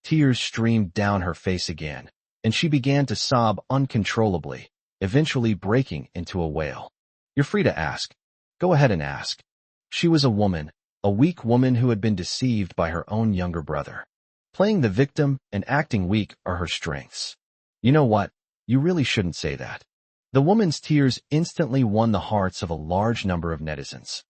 Tears streamed down her face again, and she began to sob uncontrollably, eventually breaking into a wail. You're free to ask. Go ahead and ask. She was a weak woman who had been deceived by her own younger brother. Playing the victim and acting weak are her strengths. You know what? You really shouldn't say that. The woman's tears instantly won the hearts of a large number of netizens.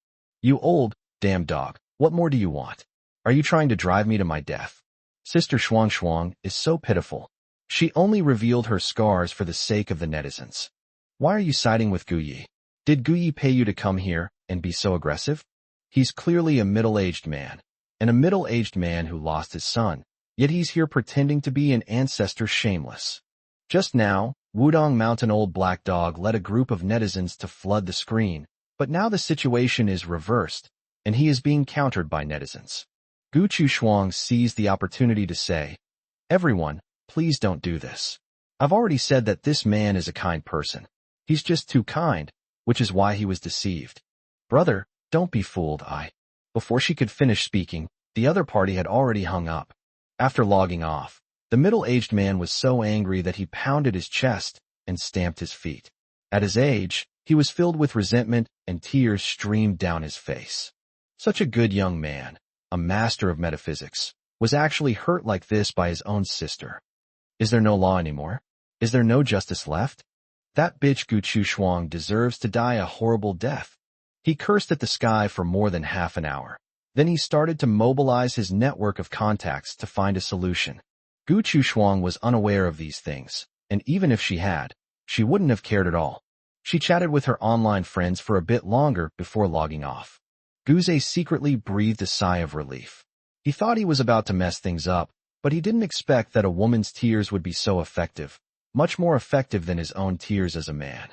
You old, damn dog, what more do you want? Are you trying to drive me to my death? Sister Shuang Shuang is so pitiful. She only revealed her scars for the sake of the netizens. Why are you siding with Guyi? Did Guyi pay you to come here and be so aggressive? He's clearly a middle-aged man, and a middle-aged man who lost his son, yet he's here pretending to be an ancestor shameless. Just now, Wudong Mountain Old Black Dog led a group of netizens to flood the screen, but now the situation is reversed, and he is being countered by netizens. Gu Shuang seized the opportunity to say, Everyone, please don't do this. I've already said that this man is a kind person. He's just too kind, which is why he was deceived. Brother, don't be fooled, Before she could finish speaking, the other party had already hung up. After logging off, the middle-aged man was so angry that he pounded his chest and stamped his feet. At his age, he was filled with resentment and tears streamed down his face. Such a good young man, a master of metaphysics, was actually hurt like this by his own sister. Is there no law anymore? Is there no justice left? That bitch Gu Shuang deserves to die a horrible death. He cursed at the sky for more than half an hour. Then he started to mobilize his network of contacts to find a solution. Gu Shuang was unaware of these things, and even if she had, she wouldn't have cared at all. She chatted with her online friends for a bit longer before logging off. Guze secretly breathed a sigh of relief. He thought he was about to mess things up, but he didn't expect that a woman's tears would be so effective, much more effective than his own tears as a man.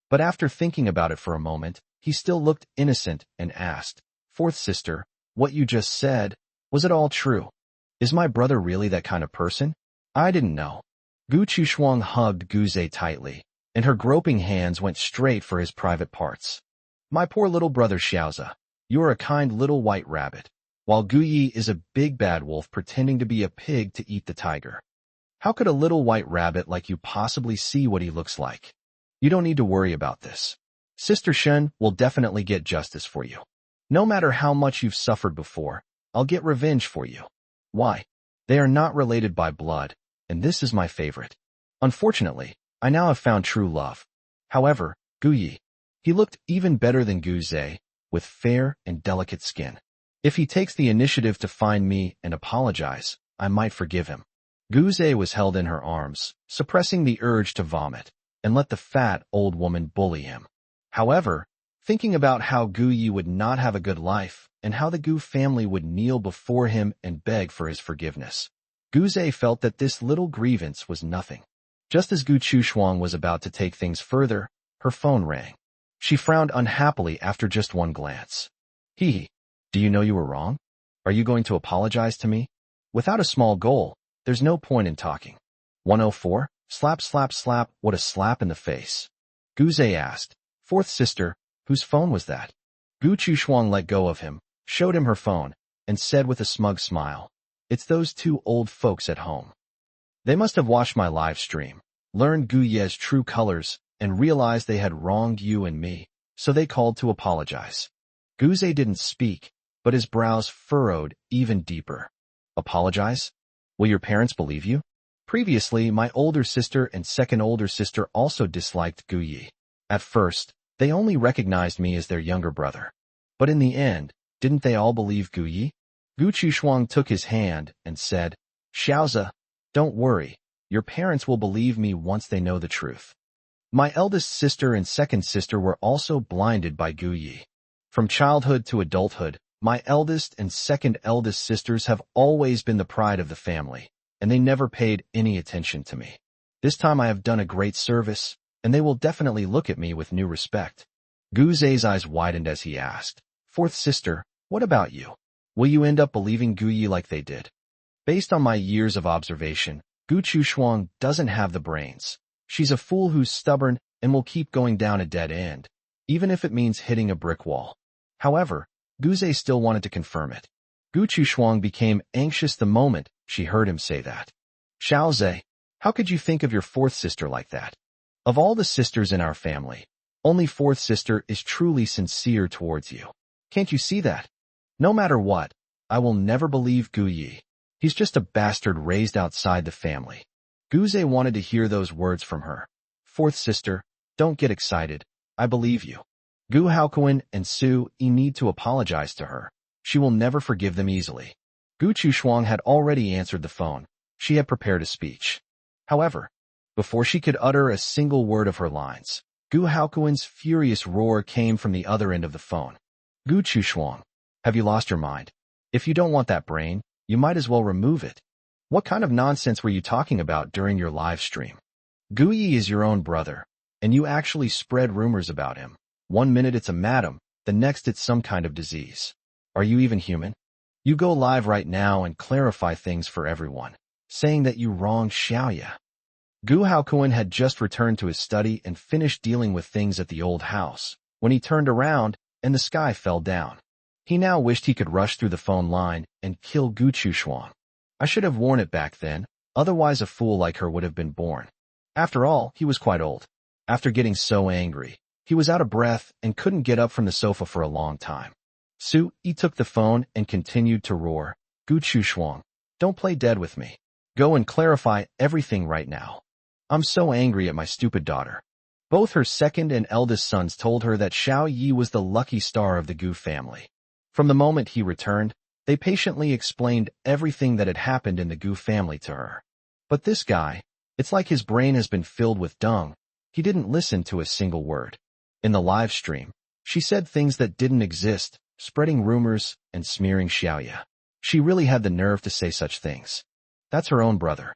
But after thinking about it for a moment, he still looked innocent and asked, Fourth sister, what you just said, was it all true? Is my brother really that kind of person? I didn't know. Gu Shuang hugged Guze tightly, and her groping hands went straight for his private parts. My poor little brother Xiaoza, you're a kind little white rabbit, while Guyi is a big bad wolf pretending to be a pig to eat the tiger. How could a little white rabbit like you possibly see what he looks like? You don't need to worry about this. Sister Shen will definitely get justice for you. No matter how much you've suffered before, I'll get revenge for you. Why? They are not related by blood, and this is my favorite. Unfortunately, I now have found true love. However, Guyi, he looked even better than Guze, with fair and delicate skin. If he takes the initiative to find me and apologize, I might forgive him. Guze was held in her arms, suppressing the urge to vomit, and let the fat old woman bully him. However, thinking about how Guyi would not have a good life and how the Gu family would kneel before him and beg for his forgiveness, Guze felt that this little grievance was nothing. Just as Gu Shuang was about to take things further, her phone rang. She frowned unhappily after just one glance. Do you know you were wrong? Are you going to apologize to me? Without a small goal, there's no point in talking. 104? Slap, slap, slap, what a slap in the face. Guze asked, Fourth sister, whose phone was that? Gu Shuang let go of him, showed him her phone, and said with a smug smile, It's those two old folks at home. They must have watched my live stream, learned Guye's true colors, and realized they had wronged you and me, so they called to apologize. Guze didn't speak, but his brows furrowed even deeper. Apologize? Will your parents believe you? Previously, my older sister and second older sister also disliked Guyi. At first, they only recognized me as their younger brother. But in the end, didn't they all believe Guyi? Gu Shuang took his hand and said, Xiaoza, don't worry, your parents will believe me once they know the truth. My eldest sister and second sister were also blinded by Guyi. From childhood to adulthood, my eldest and second eldest sisters have always been the pride of the family. and they never paid any attention to me. This time I have done a great service, and they will definitely look at me with new respect. Gu Zhe's eyes widened as he asked, "Fourth sister, what about you? Will you end up believing Gu Yi like they did?" Based on my years of observation, Gu Chushuang doesn't have the brains. She's a fool who's stubborn and will keep going down a dead end, even if it means hitting a brick wall. However, Gu Zhe still wanted to confirm it. Gu Chushuang became anxious the moment she heard him say that. "Xiao Zhe, how could you think of your fourth sister like that? Of all the sisters in our family, only fourth sister is truly sincere towards you. Can't you see that? No matter what, I will never believe Gu Yi. He's just a bastard raised outside the family." Gu Zhe wanted to hear those words from her. "Fourth sister, don't get excited. I believe you. Gu Haokuan and Su Yi need to apologize to her. She will never forgive them easily." Gu Chushuang had already answered the phone. She had prepared a speech. However, before she could utter a single word of her lines, Gu Haokuan's furious roar came from the other end of the phone. "Gu Chushuang, have you lost your mind? If you don't want that brain, you might as well remove it. What kind of nonsense were you talking about during your live stream? Gu Yi is your own brother, and you actually spread rumors about him. One minute it's a madam, the next it's some kind of disease. Are you even human? You go live right now and clarify things for everyone, saying that you wronged Xiaoya." Gu Haokuan had just returned to his study and finished dealing with things at the old house, when he turned around and the sky fell down. He now wished he could rush through the phone line and kill Gu Chushuang. I should have worn it back then, otherwise a fool like her would have been born. After all, he was quite old. After getting so angry, he was out of breath and couldn't get up from the sofa for a long time. Su Yi took the phone and continued to roar, "Gu Chushuang, don't play dead with me. Go and clarify everything right now. I'm so angry at my stupid daughter." Both her second and eldest sons told her that Xiao Yi was the lucky star of the Gu family. From the moment he returned, they patiently explained everything that had happened in the Gu family to her. But this guy, it's like his brain has been filled with dung. He didn't listen to a single word. In the live stream, she said things that didn't exist, spreading rumors and smearing Xiaoya. She really had the nerve to say such things. That's her own brother.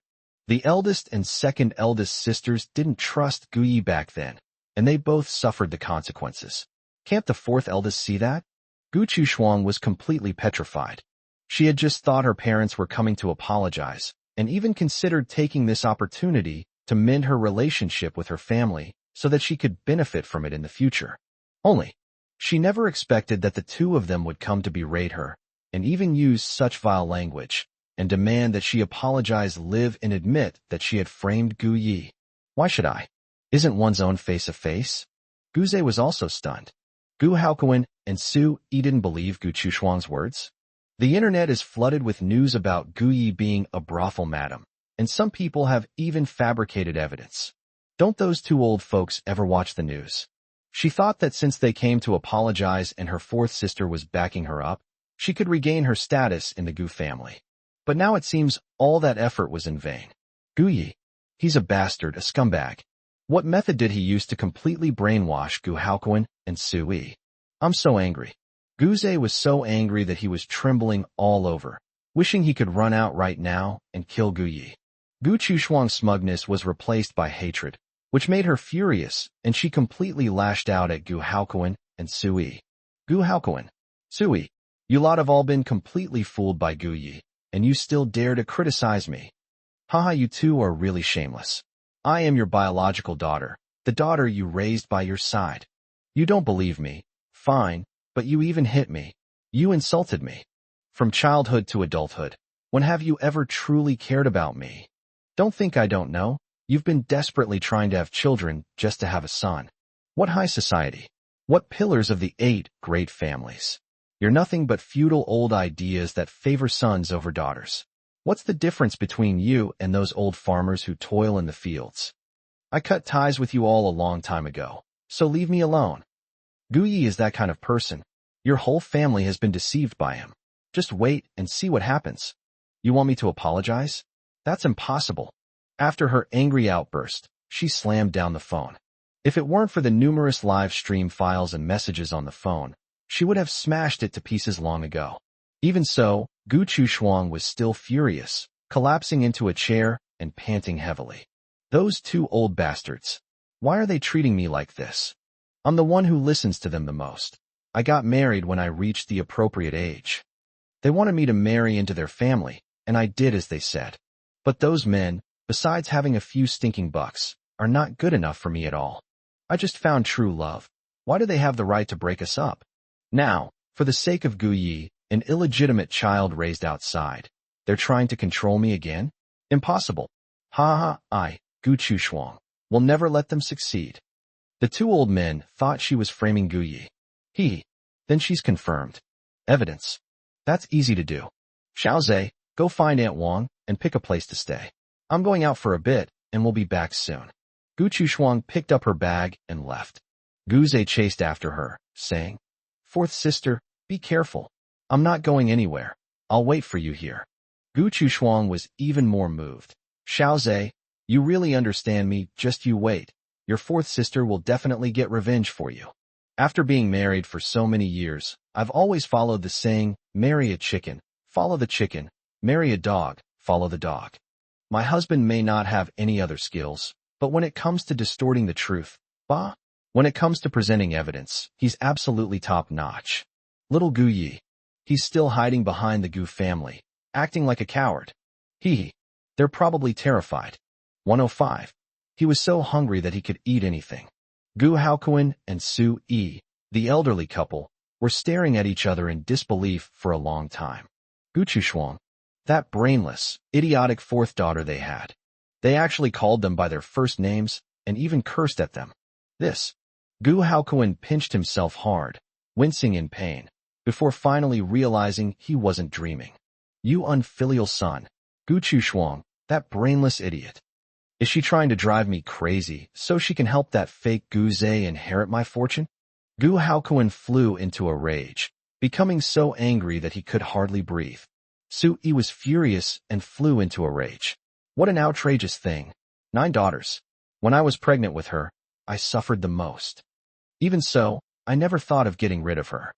The eldest and second eldest sisters didn't trust Gu Yi back then, and they both suffered the consequences. Can't the fourth eldest see that? Gu Chushuang was completely petrified. She had just thought her parents were coming to apologize, and even considered taking this opportunity to mend her relationship with her family so that she could benefit from it in the future. Only, she never expected that the two of them would come to berate her, and even use such vile language, and demand that she apologize live and admit that she had framed Gu Yi. Why should I? Isn't one's own face a face? Gu Zhe was also stunned. Gu Haokuan and Su Yi didn't believe Gu Chushuang's words. The internet is flooded with news about Gu Yi being a brothel madam, and some people have even fabricated evidence. Don't those two old folks ever watch the news? She thought that since they came to apologize and her fourth sister was backing her up, she could regain her status in the Gu family. But now it seems all that effort was in vain. Gu Yi, he's a bastard, a scumbag. What method did he use to completely brainwash Gu Haokuan and Su Yi? I'm so angry. Gu Zhe was so angry that he was trembling all over, wishing he could run out right now and kill Gu Yi. Gu Chushuang's smugness was replaced by hatred, which made her furious, and she completely lashed out at Gu Haokuan and Su Yi. Gu Haokuan, Su Yi, you lot have all been completely fooled by Gu Yi, and you still dare to criticize me. Haha, you two are really shameless. I am your biological daughter, the daughter you raised by your side. You don't believe me, fine, but you even hit me. You insulted me. From childhood to adulthood, when have you ever truly cared about me? Don't think I don't know. You've been desperately trying to have children just to have a son. What high society? What pillars of the 8 great families? You're nothing but feudal old ideas that favor sons over daughters. What's the difference between you and those old farmers who toil in the fields? I cut ties with you all a long time ago, so leave me alone. Gu Yi is that kind of person. Your whole family has been deceived by him. Just wait and see what happens. You want me to apologize? That's impossible. After her angry outburst, she slammed down the phone. If it weren't for the numerous live stream files and messages on the phone, she would have smashed it to pieces long ago. Even so, Gu Chushuang was still furious, collapsing into a chair and panting heavily. Those two old bastards. Why are they treating me like this? I'm the one who listens to them the most. I got married when I reached the appropriate age. They wanted me to marry into their family, and I did as they said. But those men, besides having a few stinking bucks, are not good enough for me at all. I just found true love. Why do they have the right to break us up? Now, for the sake of Gu Yi, an illegitimate child raised outside, they're trying to control me again? Impossible. Ha ha, Gu Chushuang, will never let them succeed. The two old men thought she was framing Gu Yi. Then she's confirmed. Evidence. That's easy to do. Xiaozhe, go find Aunt Wang and pick a place to stay. I'm going out for a bit, and we'll be back soon. Gu Chushuang picked up her bag and left. Gu Zhe chased after her, saying, Fourth sister, be careful. I'm not going anywhere. I'll wait for you here. Gu Chushuang was even more moved. Xiaozhe, you really understand me, just you wait. Your fourth sister will definitely get revenge for you. After being married for so many years, I've always followed the saying, marry a chicken, follow the chicken, marry a dog, follow the dog. My husband may not have any other skills, but when it comes to distorting the truth, when it comes to presenting evidence, he's absolutely top-notch. Little Gu Yi. He's still hiding behind the Gu family, acting like a coward. They're probably terrified. 105. He was so hungry that he could eat anything. Gu Haokuan and Su Yi, the elderly couple, were staring at each other in disbelief for a long time. Gu Chushuang, that brainless, idiotic fourth daughter they had. They actually called them by their first names and even cursed at them. Gu Haokuan pinched himself hard, wincing in pain, before finally realizing he wasn't dreaming. You unfilial son, Gu Chushuang, that brainless idiot. Is she trying to drive me crazy so she can help that fake Gu Zhe inherit my fortune? Gu Haokuan flew into a rage, becoming so angry that he could hardly breathe. Su Yi was furious and flew into a rage. What an outrageous thing. 9 daughters. When I was pregnant with her, I suffered the most. Even so, I never thought of getting rid of her.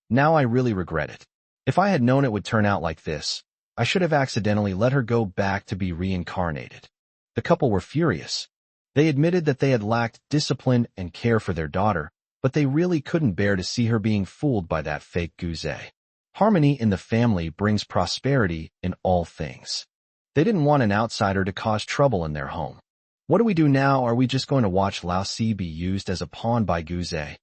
Now I really regret it. If I had known it would turn out like this, I should have accidentally let her go back to be reincarnated. The couple were furious. They admitted that they had lacked discipline and care for their daughter, but they really couldn't bear to see her being fooled by that fake Gu Zhe. Harmony in the family brings prosperity in all things. They didn't want an outsider to cause trouble in their home. What do we do now? Are we just going to watch Lao Si be used as a pawn by Gu Zhe?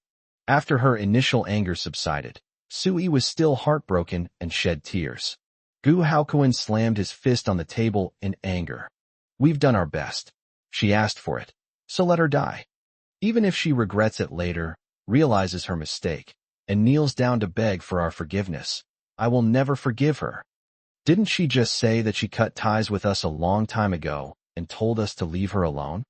After her initial anger subsided, Su Yi was still heartbroken and shed tears. Gu Haokuan slammed his fist on the table in anger. We've done our best. She asked for it, so let her die. Even if she regrets it later, realizes her mistake, and kneels down to beg for our forgiveness, I will never forgive her. Didn't she just say that she cut ties with us a long time ago and told us to leave her alone?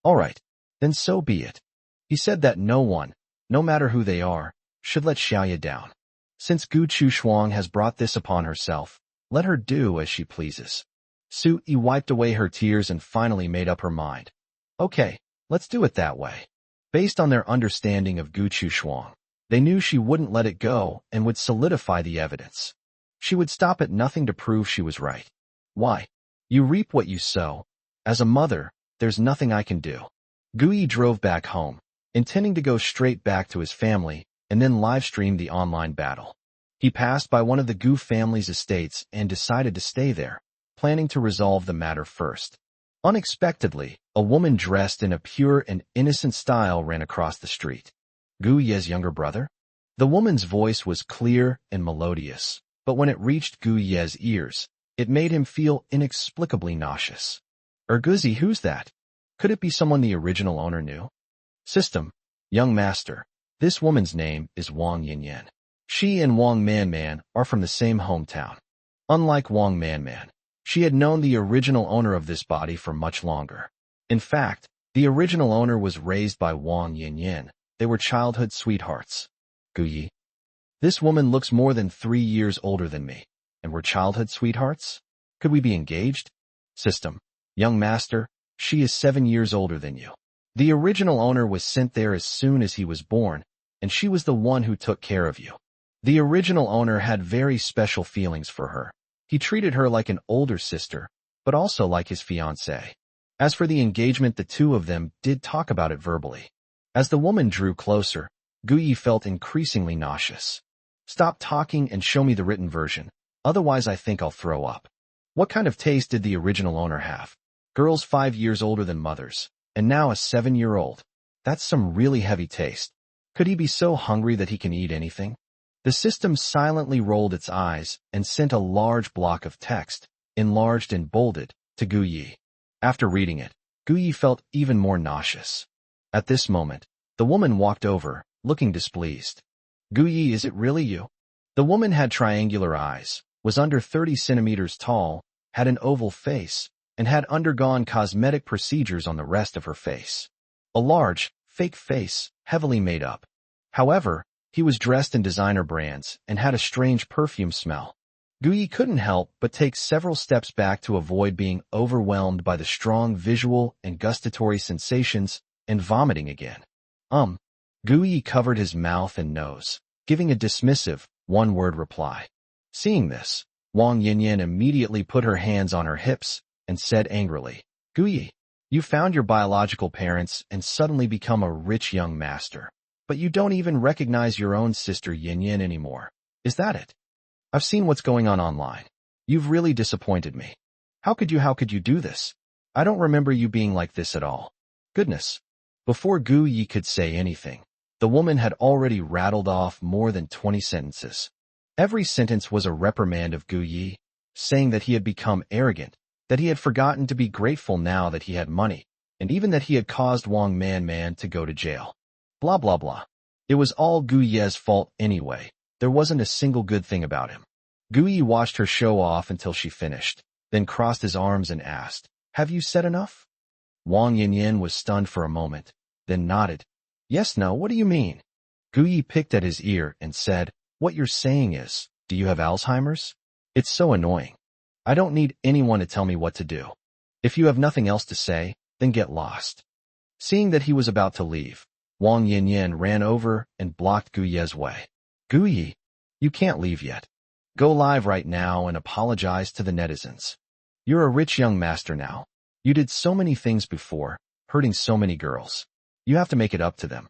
All right, then so be it. He said that no one, no matter who they are, should let Xiaoya down. Since Gu Chushuang has brought this upon herself, let her do as she pleases. Su Yi wiped away her tears and finally made up her mind. Okay, let's do it that way. Based on their understanding of Gu Chushuang, they knew she wouldn't let it go and would solidify the evidence. She would stop at nothing to prove she was right. Why? You reap what you sow. As a mother, there's nothing I can do. Gu Yi drove back home, intending to go straight back to his family and then live-stream the online battle. He passed by one of the Gu family's estates and decided to stay there, planning to resolve the matter first. Unexpectedly, a woman dressed in a pure and innocent style ran across the street. Gu Ye's younger brother? The woman's voice was clear and melodious, but when it reached Gu Ye's ears, it made him feel inexplicably nauseous. Erguzi, who's that? Could it be someone the original owner knew? System, young master, this woman's name is Wang Yinyan. She and Wang Manman are from the same hometown. Unlike Wang Manman, she had known the original owner of this body for much longer. In fact, the original owner was raised by Wang Yinyan. They were childhood sweethearts. Gu Yi. This woman looks more than 3 years older than me, and we're childhood sweethearts? Could we be engaged? System, young master, she is 7 years older than you. The original owner was sent there as soon as he was born, and she was the one who took care of you. The original owner had very special feelings for her. He treated her like an older sister, but also like his fiancée. As for the engagement, the two of them did talk about it verbally. As the woman drew closer, Guyi felt increasingly nauseous. Stop talking and show me the written version, otherwise I think I'll throw up. What kind of taste did the original owner have? Girls 5 years older than mothers, and now a 7-year-old. That's some really heavy taste. Could he be so hungry that he can eat anything? The system silently rolled its eyes and sent a large block of text, enlarged and bolded, to Guyi. After reading it, Guyi felt even more nauseous. At this moment, the woman walked over, looking displeased. Guyi, is it really you? The woman had triangular eyes, was under 30 centimeters tall, had an oval face, and had undergone cosmetic procedures on the rest of her face. A large, fake face, heavily made up. However, he was dressed in designer brands and had a strange perfume smell. Guyi couldn't help but take several steps back to avoid being overwhelmed by the strong visual and gustatory sensations and vomiting again. Guyi covered his mouth and nose, giving a dismissive, one-word reply. Seeing this, Wang Yinyan immediately put her hands on her hips and said angrily, Guyi, you found your biological parents and suddenly become a rich young master. But you don't even recognize your own sister Yinyan anymore. Is that it? I've seen what's going on online. You've really disappointed me. How could you do this? I don't remember you being like this at all. Goodness. Before Guyi could say anything, the woman had already rattled off more than 20 sentences. Every sentence was a reprimand of Guyi, saying that he had become arrogant, that he had forgotten to be grateful now that he had money, and even that he had caused Wang Man to go to jail. Blah blah blah. It was all Guyi's fault anyway. There wasn't a single good thing about him. Guyi watched her show off until she finished, then crossed his arms and asked, Have you said enough? Wang Yinyan was stunned for a moment, then nodded. Yes, no, what do you mean? Guyi picked at his ear and said, What you're saying is, do you have Alzheimer's? It's so annoying. I don't need anyone to tell me what to do. If you have nothing else to say, then get lost. Seeing that he was about to leave, Wang Yinyan ran over and blocked Guyi's way. Guyi, you can't leave yet. Go live right now and apologize to the netizens. You're a rich young master now. You did so many things before, hurting so many girls. You have to make it up to them.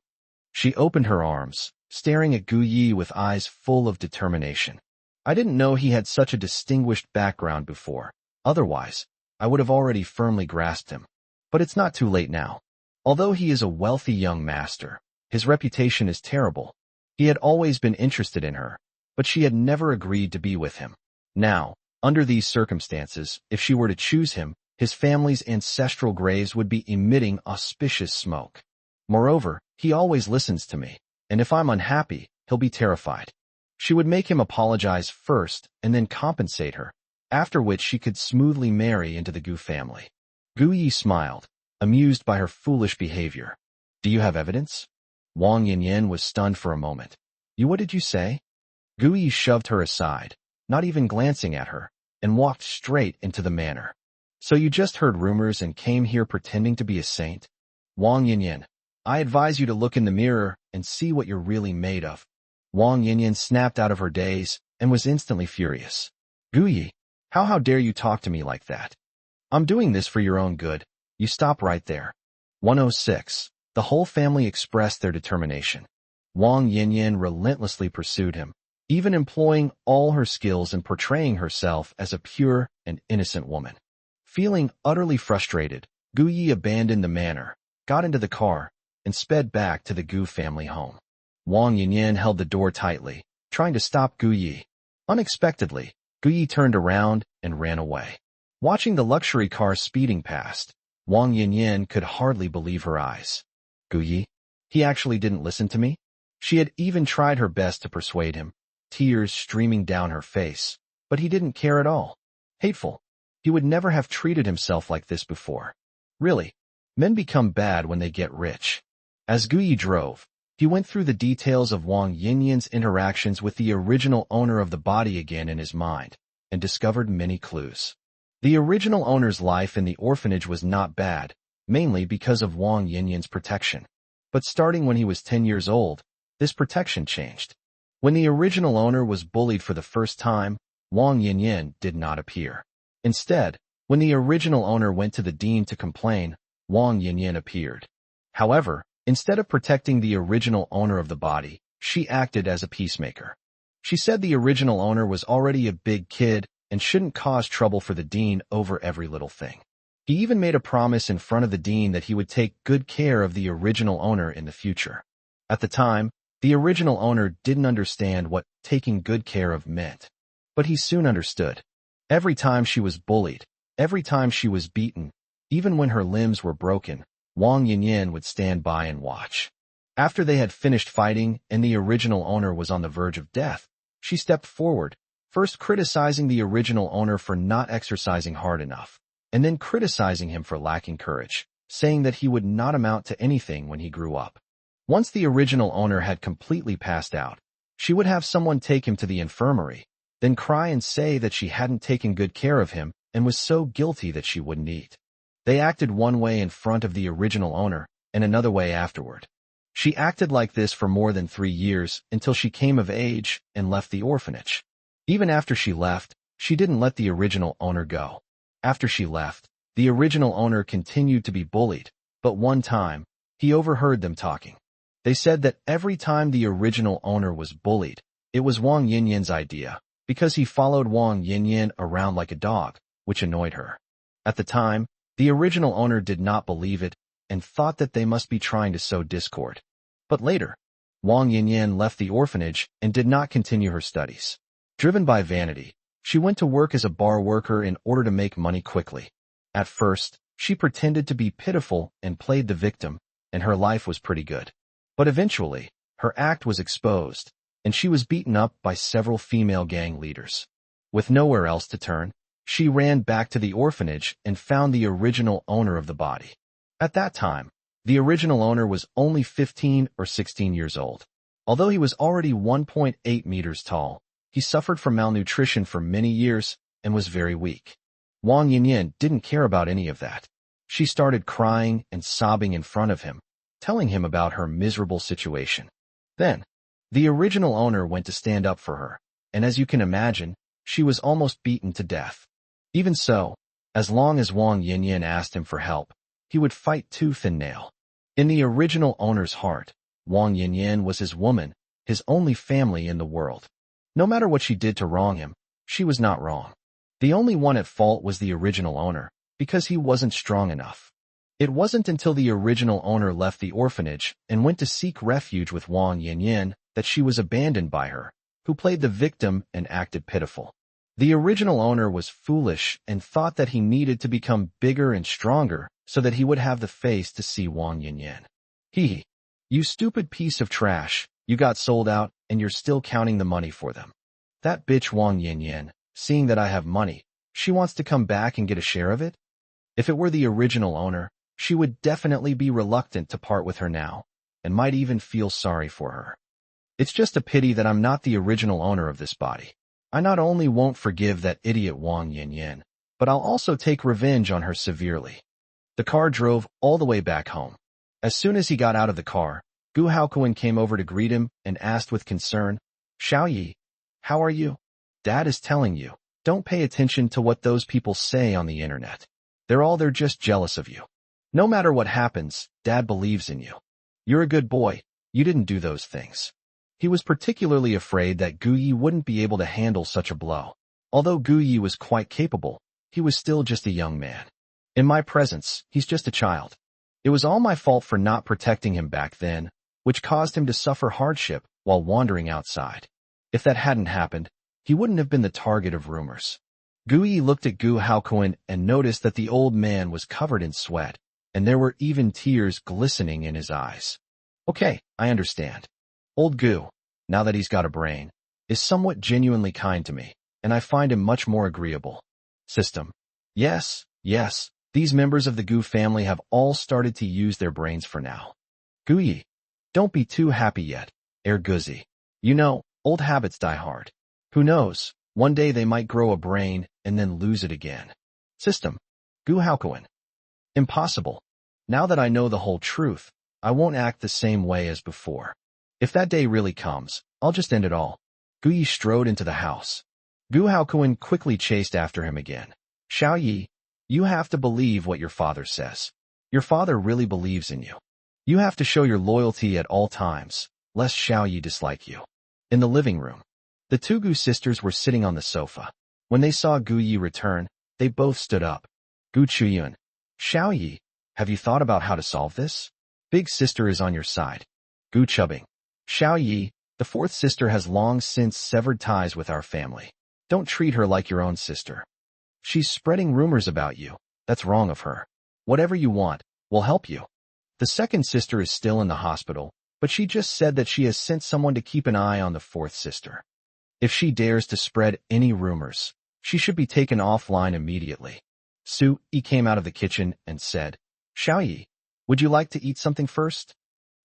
She opened her arms, staring at Guyi with eyes full of determination. I didn't know he had such a distinguished background before. Otherwise, I would have already firmly grasped him. But it's not too late now. Although he is a wealthy young master, his reputation is terrible. He had always been interested in her, but she had never agreed to be with him. Now, under these circumstances, if she were to choose him, his family's ancestral graves would be emitting auspicious smoke. Moreover, he always listens to me, and if I'm unhappy, he'll be terrified. She would make him apologize first and then compensate her, after which she could smoothly marry into the Gu family. Guyi smiled, amused by her foolish behavior. Do you have evidence? Wang Yinyan was stunned for a moment. What did you say? Guyi shoved her aside, not even glancing at her, and walked straight into the manor. So you just heard rumors and came here pretending to be a saint? Wang Yinyan, I advise you to look in the mirror and see what you're really made of. Wang Yinyan snapped out of her daze and was instantly furious. Guyi, how dare you talk to me like that? I'm doing this for your own good. You stop right there. 106. The whole family expressed their determination. Wang Yinyan relentlessly pursued him, even employing all her skills in portraying herself as a pure and innocent woman. Feeling utterly frustrated, Guyi abandoned the manor, got into the car, and sped back to the Gu family home. Wang Yinyan held the door tightly, trying to stop Guyi. Unexpectedly, Guyi turned around and ran away. Watching the luxury car speeding past, Wang Yinyan could hardly believe her eyes. Guyi? He actually didn't listen to me? She had even tried her best to persuade him, tears streaming down her face, but he didn't care at all. Hateful. He would never have treated himself like this before. Really, men become bad when they get rich. As Guyi drove, he went through the details of Wang Yinyan's interactions with the original owner of the body again in his mind, and discovered many clues. The original owner's life in the orphanage was not bad, mainly because of Wang Yinyan's protection. But starting when he was 10 years old, this protection changed. When the original owner was bullied for the first time, Wang Yinyan did not appear. Instead, When the original owner went to the dean to complain, Wang Yinyan appeared. However, instead of protecting the original owner of the body, she acted as a peacemaker. She said the original owner was already a big kid and shouldn't cause trouble for the dean over every little thing. He even made a promise in front of the dean that he would take good care of the original owner in the future. At the time, the original owner didn't understand what taking good care of meant. But he soon understood. Every time she was bullied, every time she was beaten, even when her limbs were broken, Wang Yinyan would stand by and watch. After they had finished fighting and the original owner was on the verge of death, she stepped forward, first criticizing the original owner for not exercising hard enough, and then criticizing him for lacking courage, saying that he would not amount to anything when he grew up. Once the original owner had completely passed out, she would have someone take him to the infirmary, then cry and say that she hadn't taken good care of him and was so guilty that she wouldn't eat. They acted one way in front of the original owner and another way afterward. She acted like this for more than 3 years until she came of age and left the orphanage. Even after she left, she didn't let the original owner go. After she left, the original owner continued to be bullied, but one time, he overheard them talking. They said that every time the original owner was bullied, it was Wang Yinyan's idea, because he followed Wang Yinyan around like a dog, which annoyed her. At the time, the original owner did not believe it and thought that they must be trying to sow discord. But later, Wang Yinyan left the orphanage and did not continue her studies. Driven by vanity, she went to work as a bar worker in order to make money quickly. At first, she pretended to be pitiful and played the victim, and her life was pretty good. But eventually, her act was exposed, and she was beaten up by several female gang leaders. With nowhere else to turn, she ran back to the orphanage and found the original owner of the body. At that time, the original owner was only 15 or 16 years old. Although he was already 1.8 meters tall, he suffered from malnutrition for many years and was very weak. Wang Yinyan didn't care about any of that. She started crying and sobbing in front of him, telling him about her miserable situation. Then, the original owner went to stand up for her, and as you can imagine, she was almost beaten to death. Even so, as long as Wang Yinyan asked him for help, he would fight tooth and nail. In the original owner's heart, Wang Yinyan was his woman, his only family in the world. No matter what she did to wrong him, she was not wrong. The only one at fault was the original owner, because he wasn't strong enough. It wasn't until the original owner left the orphanage and went to seek refuge with Wang Yinyan that she was abandoned by her, who played the victim and acted pitiful. The original owner was foolish and thought that he needed to become bigger and stronger so that he would have the face to see Wang Yinyan. You stupid piece of trash, you got sold out and you're still counting the money for them. That bitch Wang Yinyan, seeing that I have money, she wants to come back and get a share of it? If it were the original owner, she would definitely be reluctant to part with her now, and might even feel sorry for her. It's just a pity that I'm not the original owner of this body. I not only won't forgive that idiot Wang Yinyan, but I'll also take revenge on her severely. The car drove all the way back home. As soon as he got out of the car, Gu Haokuan came over to greet him and asked with concern, "Xiao Yi, how are you? Dad is telling you, don't pay attention to what those people say on the internet. They're just jealous of you. No matter what happens, Dad believes in you. You're a good boy, you didn't do those things." He was particularly afraid that Gu Yi wouldn't be able to handle such a blow. Although Gu Yi was quite capable, he was still just a young man. In my presence, he's just a child. It was all my fault for not protecting him back then, which caused him to suffer hardship while wandering outside. If that hadn't happened, he wouldn't have been the target of rumors. Gu Yi looked at Gu Haokuan and noticed that the old man was covered in sweat, and there were even tears glistening in his eyes. Okay, I understand. Old Gu, now that he's got a brain, is somewhat genuinely kind to me, and I find him much more agreeable. System. Yes, these members of the Gu family have all started to use their brains for now. Gu Yi, don't be too happy yet, Guzi. You know, old habits die hard. Who knows, one day they might grow a brain and then lose it again. System. Gu Haokuan. Impossible. Now that I know the whole truth, I won't act the same way as before. If that day really comes, I'll just end it all. Gu Yi strode into the house. Gu Haokuan quickly chased after him again. Xiao Yi, You have to believe what your father says. Your father really believes in you. You have to show your loyalty at all times, lest Xiaoyi dislike you. In the living room, the two Gu sisters were sitting on the sofa. When they saw Gu Yi return, they both stood up. Gu Chuyun, Xiaoyi, have you thought about how to solve this? Big sister is on your side. Gu Chubing, Xiaoyi, the fourth sister has long since severed ties with our family. Don't treat her like your own sister. She's spreading rumors about you. That's wrong of her. Whatever you want, we'll help you. The second sister is still in the hospital, but she just said that she has sent someone to keep an eye on the fourth sister. If she dares to spread any rumors, she should be taken offline immediately. Su Yi came out of the kitchen and said, Xiaoyi, would you like to eat something first?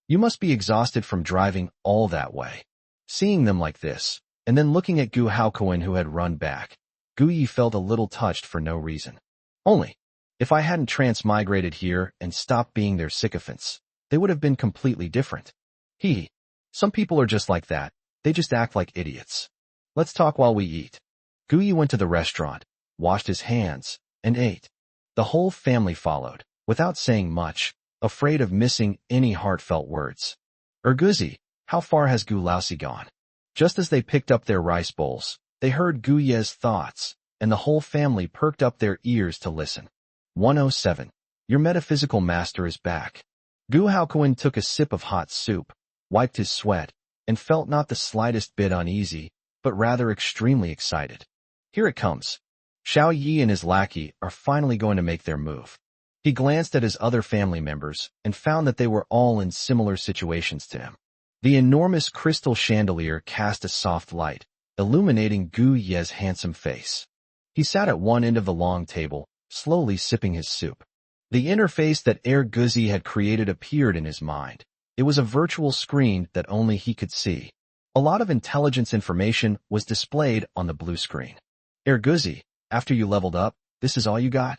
You must be exhausted from driving all that way. Seeing them like this, and then looking at Gu Haokoen who had run back, Gu Yi felt a little touched for no reason. Only, if I hadn't transmigrated here and stopped being their sycophants, they would have been completely different. Some people are just like that, they just act like idiots. Let's talk while we eat. Gu Yi went to the restaurant, washed his hands, and ate. The whole family followed, without saying much, afraid of missing any heartfelt words. Erguzi, how far has Gu Laosi gone? Just as they picked up their rice bowls, they heard Gu Ye's thoughts, and the whole family perked up their ears to listen. 107. Your metaphysical master is back. Gu Haokoen took a sip of hot soup, wiped his sweat, and felt not the slightest bit uneasy, but rather extremely excited. Here it comes. Xiao Yi and his lackey are finally going to make their move. He glanced at his other family members and found that they were all in similar situations to him. The enormous crystal chandelier cast a soft light, illuminating Gu Ye's handsome face. He sat at one end of the long table, slowly sipping his soup. The interface that Guzi had created appeared in his mind. It was a virtual screen that only he could see. A lot of intelligence information was displayed on the blue screen. Guzi, after you leveled up, this is all you got?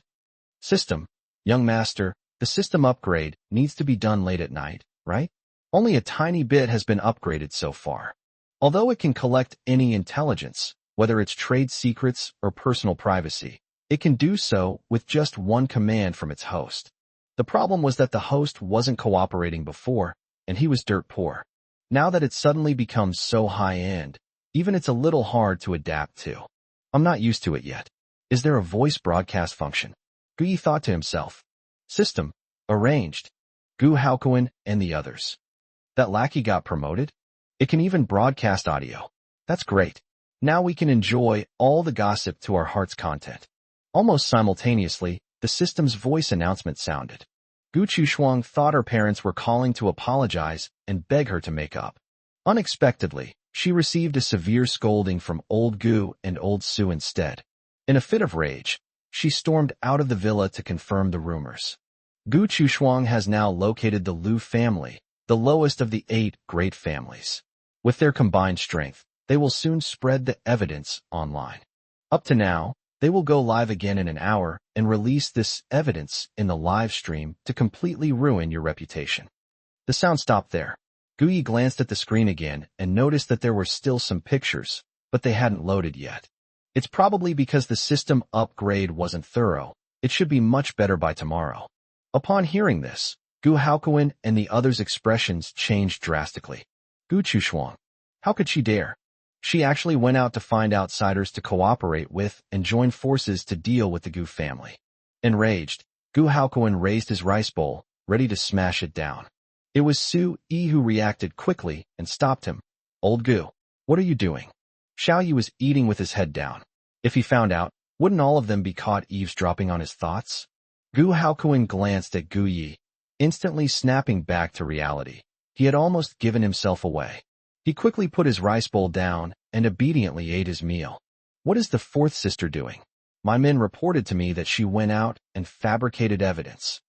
System. Young master, the system upgrade needs to be done late at night, right? Only a tiny bit has been upgraded so far. Although it can collect any intelligence, whether it's trade secrets or personal privacy, it can do so with just one command from its host. The problem was that the host wasn't cooperating before, and he was dirt poor. Now that it's suddenly become so high-end, even it's a little hard to adapt to. I'm not used to it yet. Is there a voice broadcast function? Gu Yi thought to himself. System. Arranged. Gu Haokoen and the others. That lackey got promoted? It can even broadcast audio. That's great. Now we can enjoy all the gossip to our heart's content. Almost simultaneously, the system's voice announcement sounded. Gu Chushuang thought her parents were calling to apologize and beg her to make up. Unexpectedly, she received a severe scolding from old Gu and old Su instead. In a fit of rage, she stormed out of the villa to confirm the rumors. Gu Chushuang has now located the Lu family, the lowest of the 8 great families. With their combined strength, they will soon spread the evidence online. Up to now, they will go live again in an hour and release this evidence in the live stream to completely ruin your reputation. The sound stopped there. Gu Yi glanced at the screen again and noticed that there were still some pictures, but they hadn't loaded yet. It's probably because the system upgrade wasn't thorough. It should be much better by tomorrow. Upon hearing this, Gu Haokoen and the others' expressions changed drastically. Gu Chushuang. How could she dare? She actually went out to find outsiders to cooperate with and join forces to deal with the Gu family. Enraged, Gu Haokoen raised his rice bowl, ready to smash it down. It was Su Yi who reacted quickly and stopped him. Old Gu, what are you doing? Xiao Yi was eating with his head down. If he found out, wouldn't all of them be caught eavesdropping on his thoughts? Gu Haokoen glanced at Gu Yi, instantly snapping back to reality. He had almost given himself away. He quickly put his rice bowl down and obediently ate his meal. What is the fourth sister doing? My men reported to me that she went out and fabricated evidence.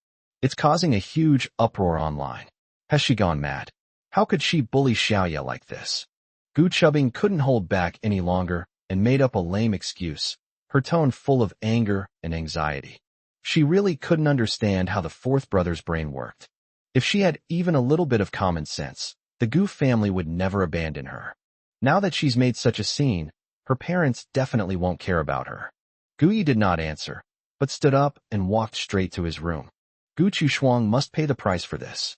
It's causing a huge uproar online. Has she gone mad? How could she bully Xiaoya like this? Gu Chubing couldn't hold back any longer and made up a lame excuse, her tone full of anger and anxiety. She really couldn't understand how the fourth brother's brain worked. If she had even a little bit of common sense, the Gu family would never abandon her. Now that she's made such a scene, her parents definitely won't care about her. Gu Yi did not answer. but stood up and walked straight to his room. Gu Chushuang must pay the price for this.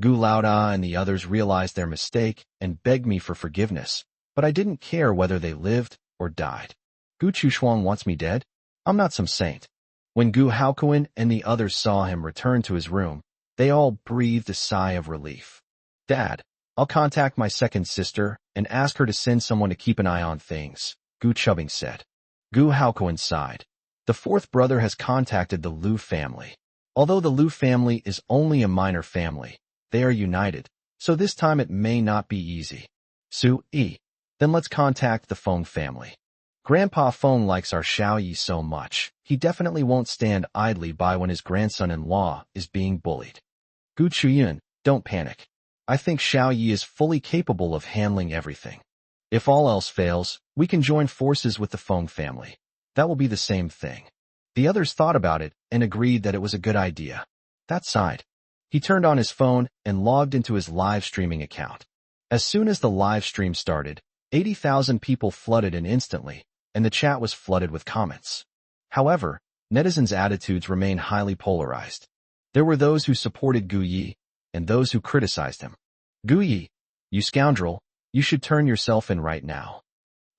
Gu Laoda and the others realized their mistake and begged me for forgiveness, but I didn't care whether they lived or died. Gu Chushuang wants me dead? I'm not some saint. When Gu Haokuin and the others saw him return to his room, they all breathed a sigh of relief. Dad, I'll contact my second sister and ask her to send someone to keep an eye on things, Gu Chubbing said. Gu Haokuin sighed. The fourth brother has contacted the Liu family. Although the Liu family is only a minor family, they are united, so this time it may not be easy. Su-yi. Then let's contact the Feng family. Grandpa Feng likes our Xiaoyi so much, he definitely won't stand idly by when his grandson-in-law is being bullied. Gu Chuyun, don't panic. I think Xiaoyi is fully capable of handling everything. If all else fails, we can join forces with the Feng family. That will be the same thing. The others thought about it and agreed that it was a good idea. That sighed. He turned on his phone and logged into his live streaming account. As soon as the live stream started, 80,000 people flooded in instantly, and the chat was flooded with comments. However, netizens' attitudes remain highly polarized. There were those who supported Gu Yi, and those who criticized him. Gu Yi, you scoundrel, you should turn yourself in right now.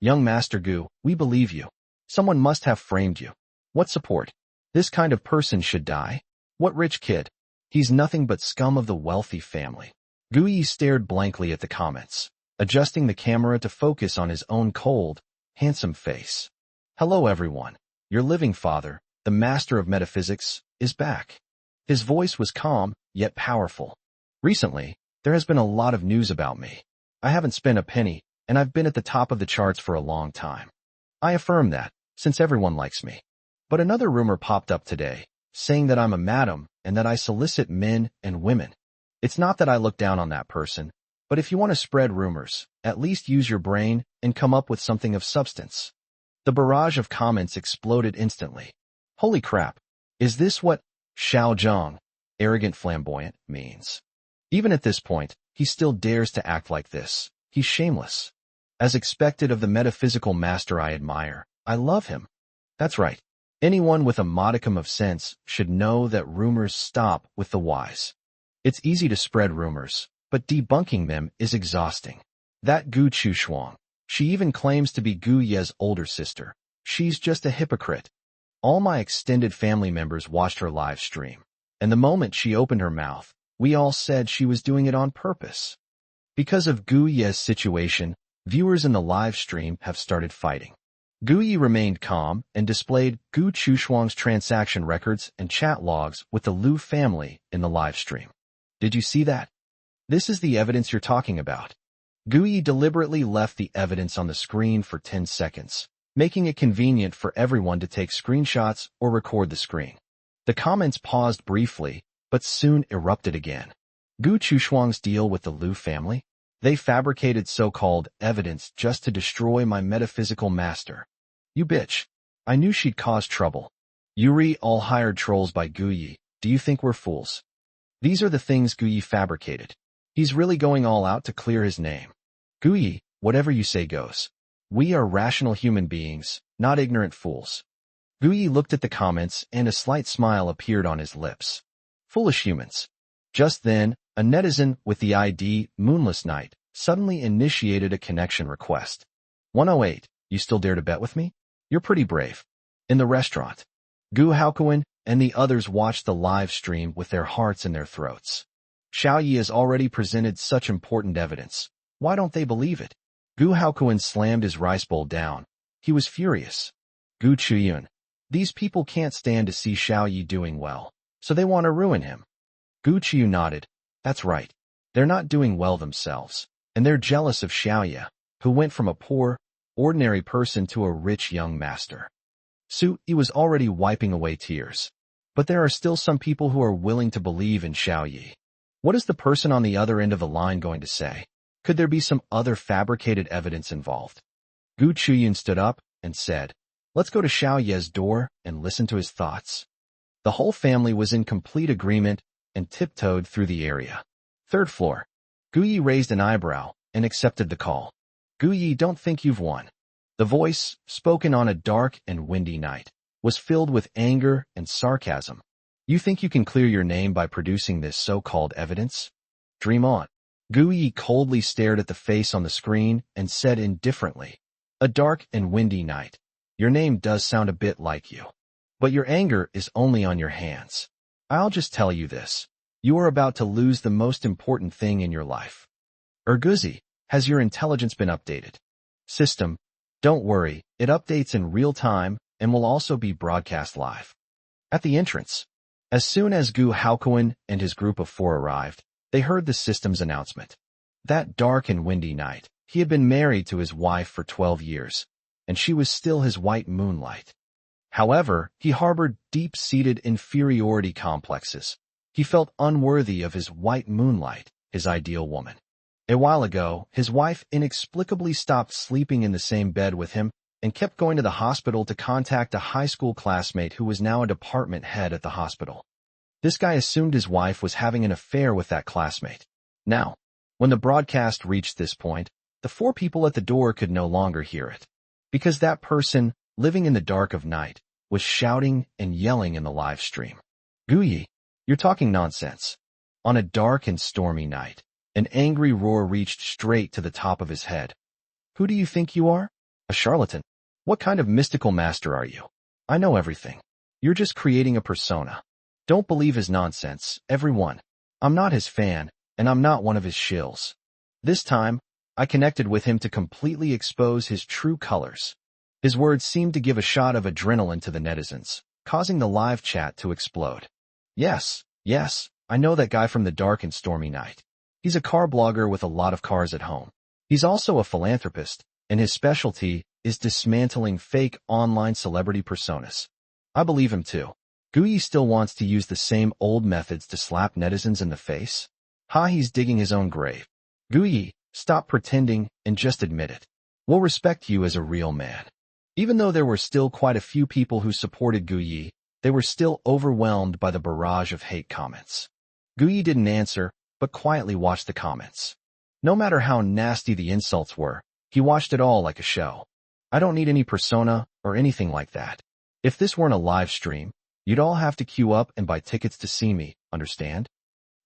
Young Master Gu, we believe you. Someone must have framed you. What support? This kind of person should die? What rich kid? He's nothing but scum of the wealthy family. Gu Yi stared blankly at the comments, adjusting the camera to focus on his own cold, handsome face. Hello everyone. Your living father, the master of metaphysics, is back. His voice was calm, yet powerful. Recently, there has been a lot of news about me. I haven't spent a penny, and I've been at the top of the charts for a long time. I affirm that, since everyone likes me. But another rumor popped up today, saying that I'm a madam and that I solicit men and women. It's not that I look down on that person, but if you want to spread rumors, at least use your brain and come up with something of substance. The barrage of comments exploded instantly. Holy crap! Is this what Xiao Zhang, arrogant flamboyant, means? Even at this point, he still dares to act like this. He's shameless. As expected of the metaphysical master I admire, I love him. That's right. Anyone with a modicum of sense should know that rumors stop with the wise. It's easy to spread rumors, but debunking them is exhausting. That Gu Chushuang, she even claims to be Gu Ye's older sister. She's just a hypocrite. All my extended family members watched her live stream, and the moment she opened her mouth, we all said she was doing it on purpose. Because of Gu Ye's situation, viewers in the live stream have started fighting. Gu Yi remained calm and displayed Gu Chushuang's transaction records and chat logs with the Liu family in the live stream. Did you see that? This is the evidence you're talking about. Gu Yi deliberately left the evidence on the screen for 10 seconds, making it convenient for everyone to take screenshots or record the screen. The comments paused briefly, but soon erupted again. Gu Chushuang's deal with the Liu family? They fabricated so-called evidence just to destroy my metaphysical master. You bitch. I knew she'd cause trouble. Yuri all hired trolls by Gu Yi. Do you think we're fools? These are the things Gu Yi fabricated. He's really going all out to clear his name. Gu Yi, whatever you say goes. We are rational human beings, not ignorant fools. Gu Yi looked at the comments and a slight smile appeared on his lips. Foolish humans. Just then, a netizen with the ID Moonless Night suddenly initiated a connection request. 108, you still dare to bet with me? You're pretty brave. In the restaurant, Gu Haokuin and the others watched the live stream with their hearts in their throats. Xiaoyi has already presented such important evidence. Why don't they believe it? Gu Haokuin slammed his rice bowl down. He was furious. Gu Chuyun. These people can't stand to see Xiaoyi doing well, so they want to ruin him. Gu Chiyu nodded. That's right. They're not doing well themselves, and they're jealous of Xiaoyi, who went from a poor, ordinary person to a rich young master. Su-yi was already wiping away tears. But there are still some people who are willing to believe in Xiaoyi. What is the person on the other end of the line going to say? Could there be some other fabricated evidence involved? Gu Chuyun stood up and said, let's go to Xiaoyi's door and listen to his thoughts. The whole family was in complete agreement and tiptoed through the area. Third floor. Gu Yi raised an eyebrow and accepted the call. Gu Yi, don't think you've won. The voice, spoken on a dark and windy night, was filled with anger and sarcasm. You think you can clear your name by producing this so-called evidence? Dream on. Guyi coldly stared at the face on the screen and said indifferently, "A dark and windy night. Your name does sound a bit like you. But your anger is only on your hands. I'll just tell you this. You are about to lose the most important thing in your life. Guzi, has your intelligence been updated? System, don't worry, it updates in real time and will also be broadcast live." At the entrance, as soon as Gu Haokuan and his group of 4 arrived, they heard the system's announcement. That dark and windy night, he had been married to his wife for 12 years, and she was still his white moonlight. However, he harbored deep-seated inferiority complexes. He felt unworthy of his white moonlight, his ideal woman. A while ago, his wife inexplicably stopped sleeping in the same bed with him and kept going to the hospital to contact a high school classmate who was now a department head at the hospital. This guy assumed his wife was having an affair with that classmate. Now, when the broadcast reached this point, the 4 people at the door could no longer hear it, because that person, living in the dark of night, was shouting and yelling in the live stream. "Guyi, you're talking nonsense." On a dark and stormy night, an angry roar reached straight to the top of his head. "Who do you think you are? A charlatan? What kind of mystical master are you? I know everything. You're just creating a persona. Don't believe his nonsense, everyone. I'm not his fan, and I'm not one of his shills. This time, I connected with him to completely expose his true colors." His words seemed to give a shot of adrenaline to the netizens, causing the live chat to explode. Yes, I know that guy from the dark and stormy night. He's a car blogger with a lot of cars at home. He's also a philanthropist, and his specialty is dismantling fake online celebrity personas. I believe him too. Guyi still wants to use the same old methods to slap netizens in the face? He's digging his own grave. Guyi, stop pretending and just admit it. We'll respect you as a real man. Even though there were still quite a few people who supported Guyi, they were still overwhelmed by the barrage of hate comments. Guyi didn't answer, but quietly watched the comments. No matter how nasty the insults were, he watched it all like a show. I don't need any persona or anything like that. If this weren't a live stream, you'd all have to queue up and buy tickets to see me, understand?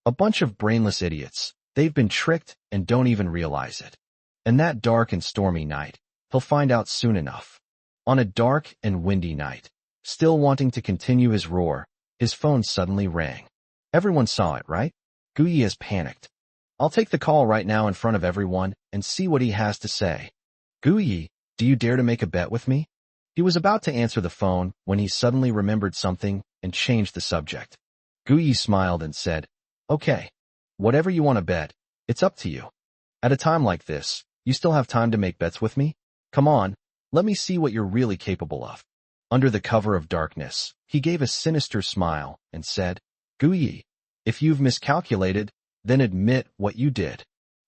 A bunch of brainless idiots. They've been tricked and don't even realize it. And that dark and stormy night, he'll find out soon enough. On a dark and windy night, still wanting to continue his roar, his phone suddenly rang. Everyone saw it, right? Guyi has panicked. I'll take the call right now in front of everyone and see what he has to say. Guyi, do you dare to make a bet with me? He was about to answer the phone when he suddenly remembered something and changed the subject. Guyi smiled and said, "Okay, whatever you want to bet, it's up to you. At a time like this, you still have time to make bets with me? Come on, let me see what you're really capable of." Under the cover of darkness, he gave a sinister smile and said, "Guyi, if you've miscalculated, then admit what you did."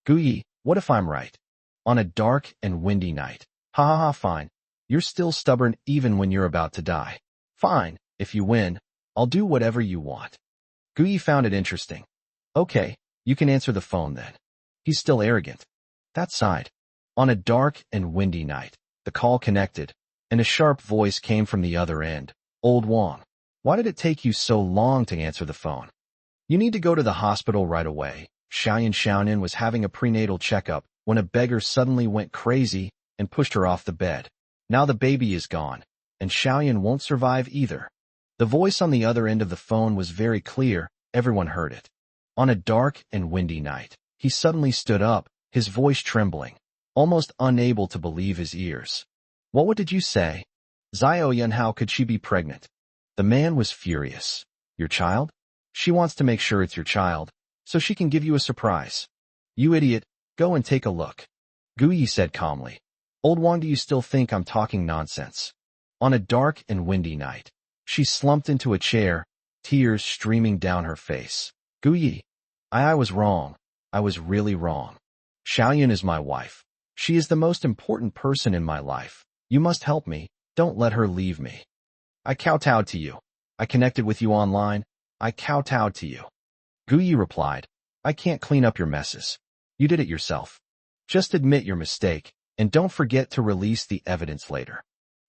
"Guyi, what if I'm right? On a dark and windy night. Fine. You're still stubborn even when you're about to die. Fine, if you win, I'll do whatever you want." Guyi found it interesting. "Okay, you can answer the phone then." He's still arrogant. That side. On a dark and windy night, the call connected, and a sharp voice came from the other end. "Old Wang, why did it take you so long to answer the phone? You need to go to the hospital right away." Xiaoyan was having a prenatal checkup when a beggar suddenly went crazy and pushed her off the bed. Now the baby is gone, and Xiaoyan won't survive either. The voice on the other end of the phone was very clear, everyone heard it. On a dark and windy night, he suddenly stood up, his voice trembling, almost unable to believe his ears. "What did you say? Xiaoyan, how could she be pregnant?" The man was furious. "Your child? She wants to make sure it's your child, so she can give you a surprise. You idiot, go and take a look." Guyi said calmly. "Old Wang, do you still think I'm talking nonsense?" On a dark and windy night, she slumped into a chair, tears streaming down her face. "Guyi, I was wrong. I was really wrong. Xiaoyan is my wife. She is the most important person in my life. You must help me. Don't let her leave me. I kowtowed to you. I connected with you online. I kowtowed to you." Guyi replied, "I can't clean up your messes. You did it yourself. Just admit your mistake, and don't forget to release the evidence later."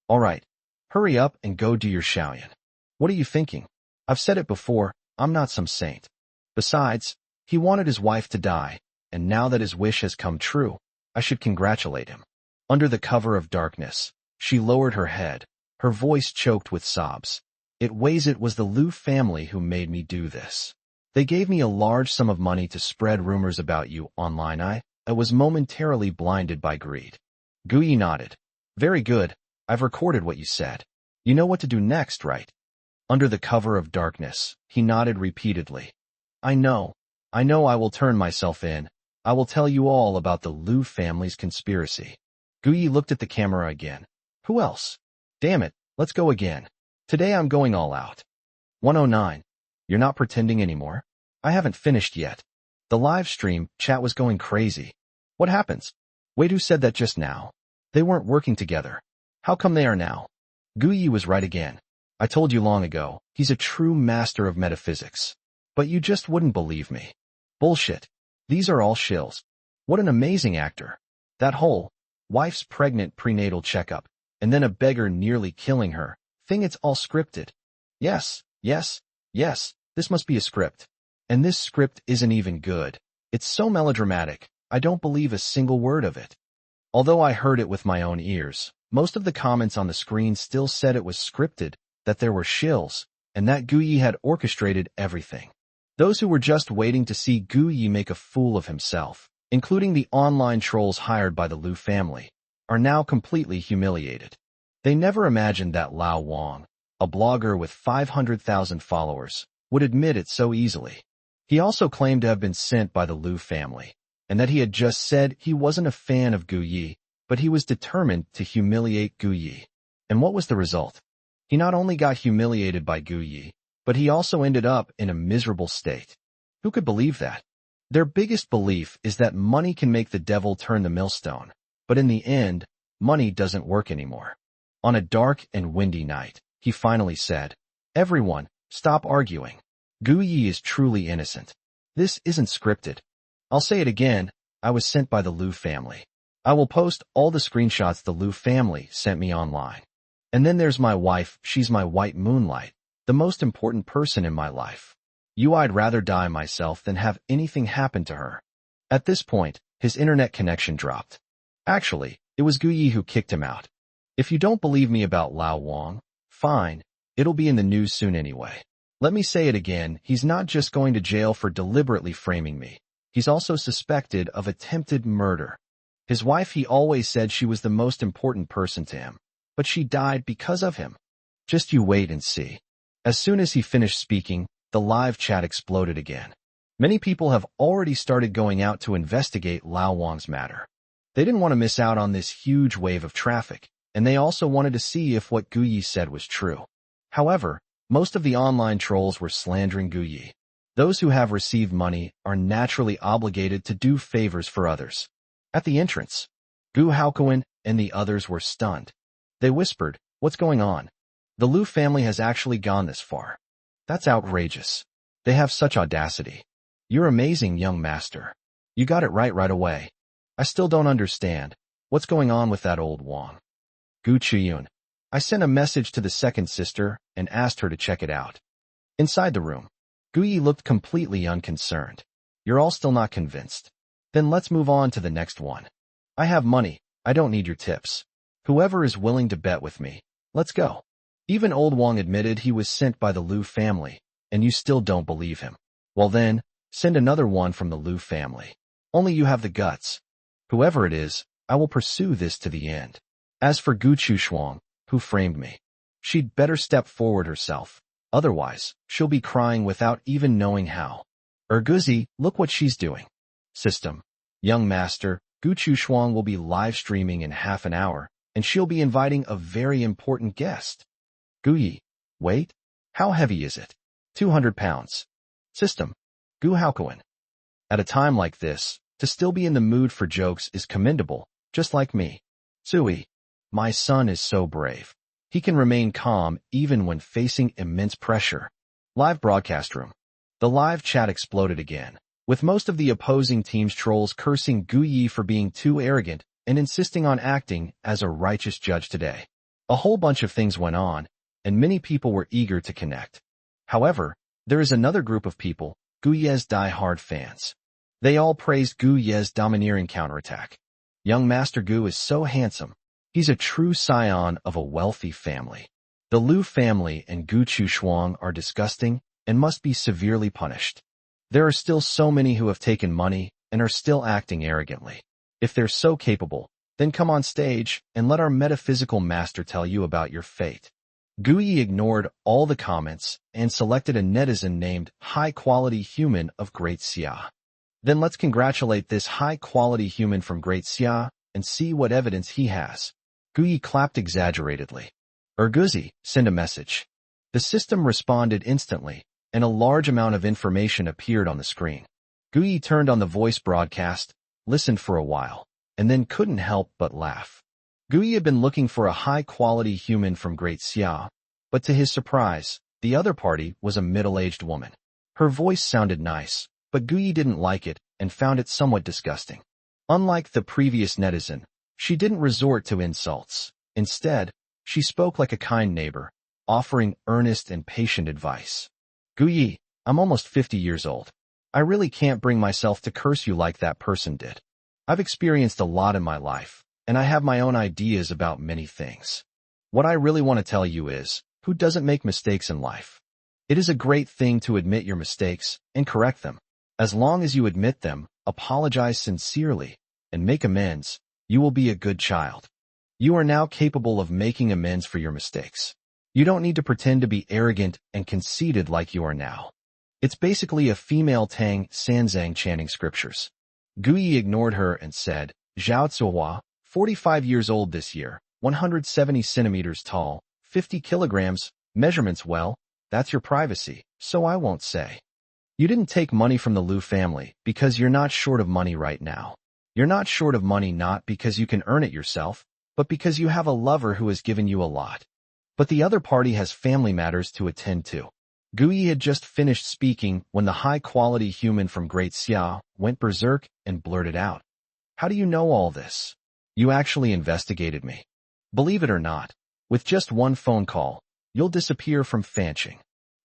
"All right, Hurry up and go do your Shaoyan. What are you thinking? I've said it before, I'm not some saint. Besides, he wanted his wife to die, and now that his wish has come true, I should congratulate him. Under the cover of darkness, she lowered her head, her voice choked with sobs. It was the Liu family who made me do this. They gave me a large sum of money to spread rumors about you online. I was momentarily blinded by greed. Guyi nodded. Very good, I've recorded what you said. You know what to do next, right? Under the cover of darkness, he nodded repeatedly. I know I will turn myself in. I will tell you all about the Liu family's conspiracy. Guyi looked at the camera again. Who else? Damn it, let's go again. Today I'm going all out. 109. You're not pretending anymore? I haven't finished yet. The live stream chat was going crazy. What happens? Wait, who said that just now? They weren't working together. How come they are now? Guyi was right again. I told you long ago, he's a true master of metaphysics. But you just wouldn't believe me. Bullshit. These are all shills. What an amazing actor. That whole wife's pregnant prenatal checkup, and then a beggar nearly killing her thing, it's all scripted. Yes, this must be a script. And this script isn't even good. It's so melodramatic, I don't believe a single word of it. Although I heard it with my own ears, most of the comments on the screen still said it was scripted, that there were shills, and that Guyi had orchestrated everything. Those who were just waiting to see Guyi make a fool of himself, including the online trolls hired by the Liu family, are now completely humiliated. They never imagined that Lao Wang, a blogger with 500,000 followers, would admit it so easily. He also claimed to have been sent by the Liu family, and that he had just said he wasn't a fan of Guyi, but he was determined to humiliate Guyi. And what was the result? He not only got humiliated by Guyi, but he also ended up in a miserable state. Who could believe that? Their biggest belief is that money can make the devil turn the millstone, but in the end, money doesn't work anymore. On a dark and windy night, he finally said, Everyone, stop arguing. Guyi is truly innocent. This isn't scripted. I'll say it again, I was sent by the Liu family. I will post all the screenshots the Liu family sent me online. And then there's my wife, she's my white moonlight, the most important person in my life. I'd rather die myself than have anything happen to her. At this point, his internet connection dropped. Actually, it was Guyi who kicked him out. If you don't believe me about Lao Wang, fine, it'll be in the news soon anyway. Let me say it again, he's not just going to jail for deliberately framing me. He's also suspected of attempted murder. His wife, he always said she was the most important person to him, but she died because of him. Just you wait and see. As soon as he finished speaking, the live chat exploded again. Many people have already started going out to investigate Lao Wang's matter. They didn't want to miss out on this huge wave of traffic, and they also wanted to see if what Guyi said was true. However, most of the online trolls were slandering Guyi. Those who have received money are naturally obligated to do favors for others. At the entrance, Gu Haokuan and the others were stunned. They whispered, What's going on? The Liu family has actually gone this far. That's outrageous. They have such audacity. You're amazing, young master. You got it right away. I still don't understand. What's going on with that old Wang? Gu Chuyun. I sent a message to the second sister and asked her to check it out. Inside the room, Guyi looked completely unconcerned. You're all still not convinced. Then let's move on to the next one. I have money. I don't need your tips. Whoever is willing to bet with me, let's go. Even old Wang admitted he was sent by the Liu family, and you still don't believe him. Well then, send another one from the Liu family. Only you have the guts. Whoever it is, I will pursue this to the end. As for Gu Chushuang, who framed me, she'd better step forward herself. Otherwise, she'll be crying without even knowing how. Erguzi, look what she's doing. System. Young master, Gu Chushuang will be live streaming in half an hour, and she'll be inviting a very important guest. Guyi. Wait. How heavy is it? 200 pounds. System. Gu Haokuan. At a time like this, to still be in the mood for jokes is commendable, just like me. Sui. My son is so brave. He can remain calm even when facing immense pressure. Live broadcast room. The live chat exploded again, with most of the opposing team's trolls cursing Guyi for being too arrogant and insisting on acting as a righteous judge today. A whole bunch of things went on, and many people were eager to connect. However, there is another group of people, Gu Ye's die-hard fans. They all praised Gu Ye's domineering counterattack. Young Master Gu is so handsome. He's a true scion of a wealthy family. The Liu family and Gu Chushuang are disgusting and must be severely punished. There are still so many who have taken money and are still acting arrogantly. If they're so capable, then come on stage and let our metaphysical master tell you about your fate. Gu Yi ignored all the comments and selected a netizen named High-Quality Human of Great Xia. Then let's congratulate this high-quality human from Great Xia and see what evidence he has. Gu Yi clapped exaggeratedly. Erguzi, send a message. The system responded instantly, and a large amount of information appeared on the screen. Gu Yi turned on the voice broadcast, listened for a while, and then couldn't help but laugh. Gu Yi had been looking for a high-quality human from Great Xia, but to his surprise, the other party was a middle-aged woman. Her voice sounded nice, but Gu Yi didn't like it and found it somewhat disgusting. Unlike the previous netizen, she didn't resort to insults. Instead, she spoke like a kind neighbor, offering earnest and patient advice. Gu Yi, I'm almost 50 years old. I really can't bring myself to curse you like that person did. I've experienced a lot in my life, and I have my own ideas about many things. What I really want to tell you is, who doesn't make mistakes in life? It is a great thing to admit your mistakes and correct them. As long as you admit them, apologize sincerely, and make amends, you will be a good child. You are now capable of making amends for your mistakes. You don't need to pretend to be arrogant and conceited like you are now. It's basically a female Tang Sanzang chanting scriptures. Gu Yi ignored her and said, Zhao Zuohua, 45 years old this year, 170 centimeters tall, 50 kilograms, measurements well, that's your privacy, so I won't say. You didn't take money from the Liu family because you're not short of money right now. You're not short of money not because you can earn it yourself, but because you have a lover who has given you a lot. But the other party has family matters to attend to. Gu Yi had just finished speaking when the high-quality human from Great Xia went berserk and blurted out. How do you know all this? You actually investigated me. Believe it or not, with just one phone call, you'll disappear from Fanching.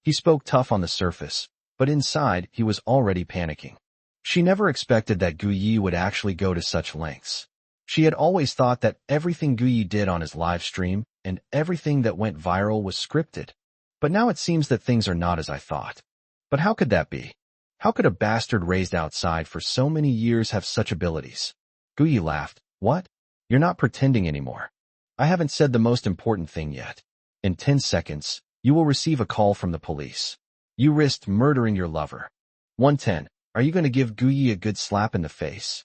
He spoke tough on the surface, but inside he was already panicking. She never expected that Gu Yi would actually go to such lengths. She had always thought that everything Gu Yi did on his live stream and everything that went viral was scripted. But now it seems that things are not as I thought. But how could that be? How could a bastard raised outside for so many years have such abilities? Gu Yi laughed. What? You're not pretending anymore. I haven't said the most important thing yet. In 10 seconds, you will receive a call from the police. You risked murdering your lover. 110. Are you going to give Gu Yi a good slap in the face?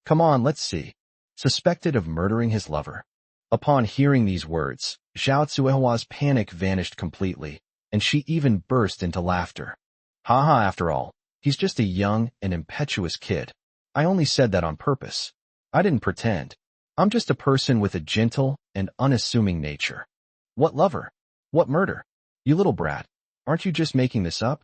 Come on, let's see. Suspected of murdering his lover. Upon hearing these words, Zhao Zuohua's panic vanished completely, and she even burst into laughter. Haha, after all, he's just a young and impetuous kid. I only said that on purpose. I didn't pretend. I'm just a person with a gentle and unassuming nature. What lover? What murder? You little brat. Aren't you just making this up?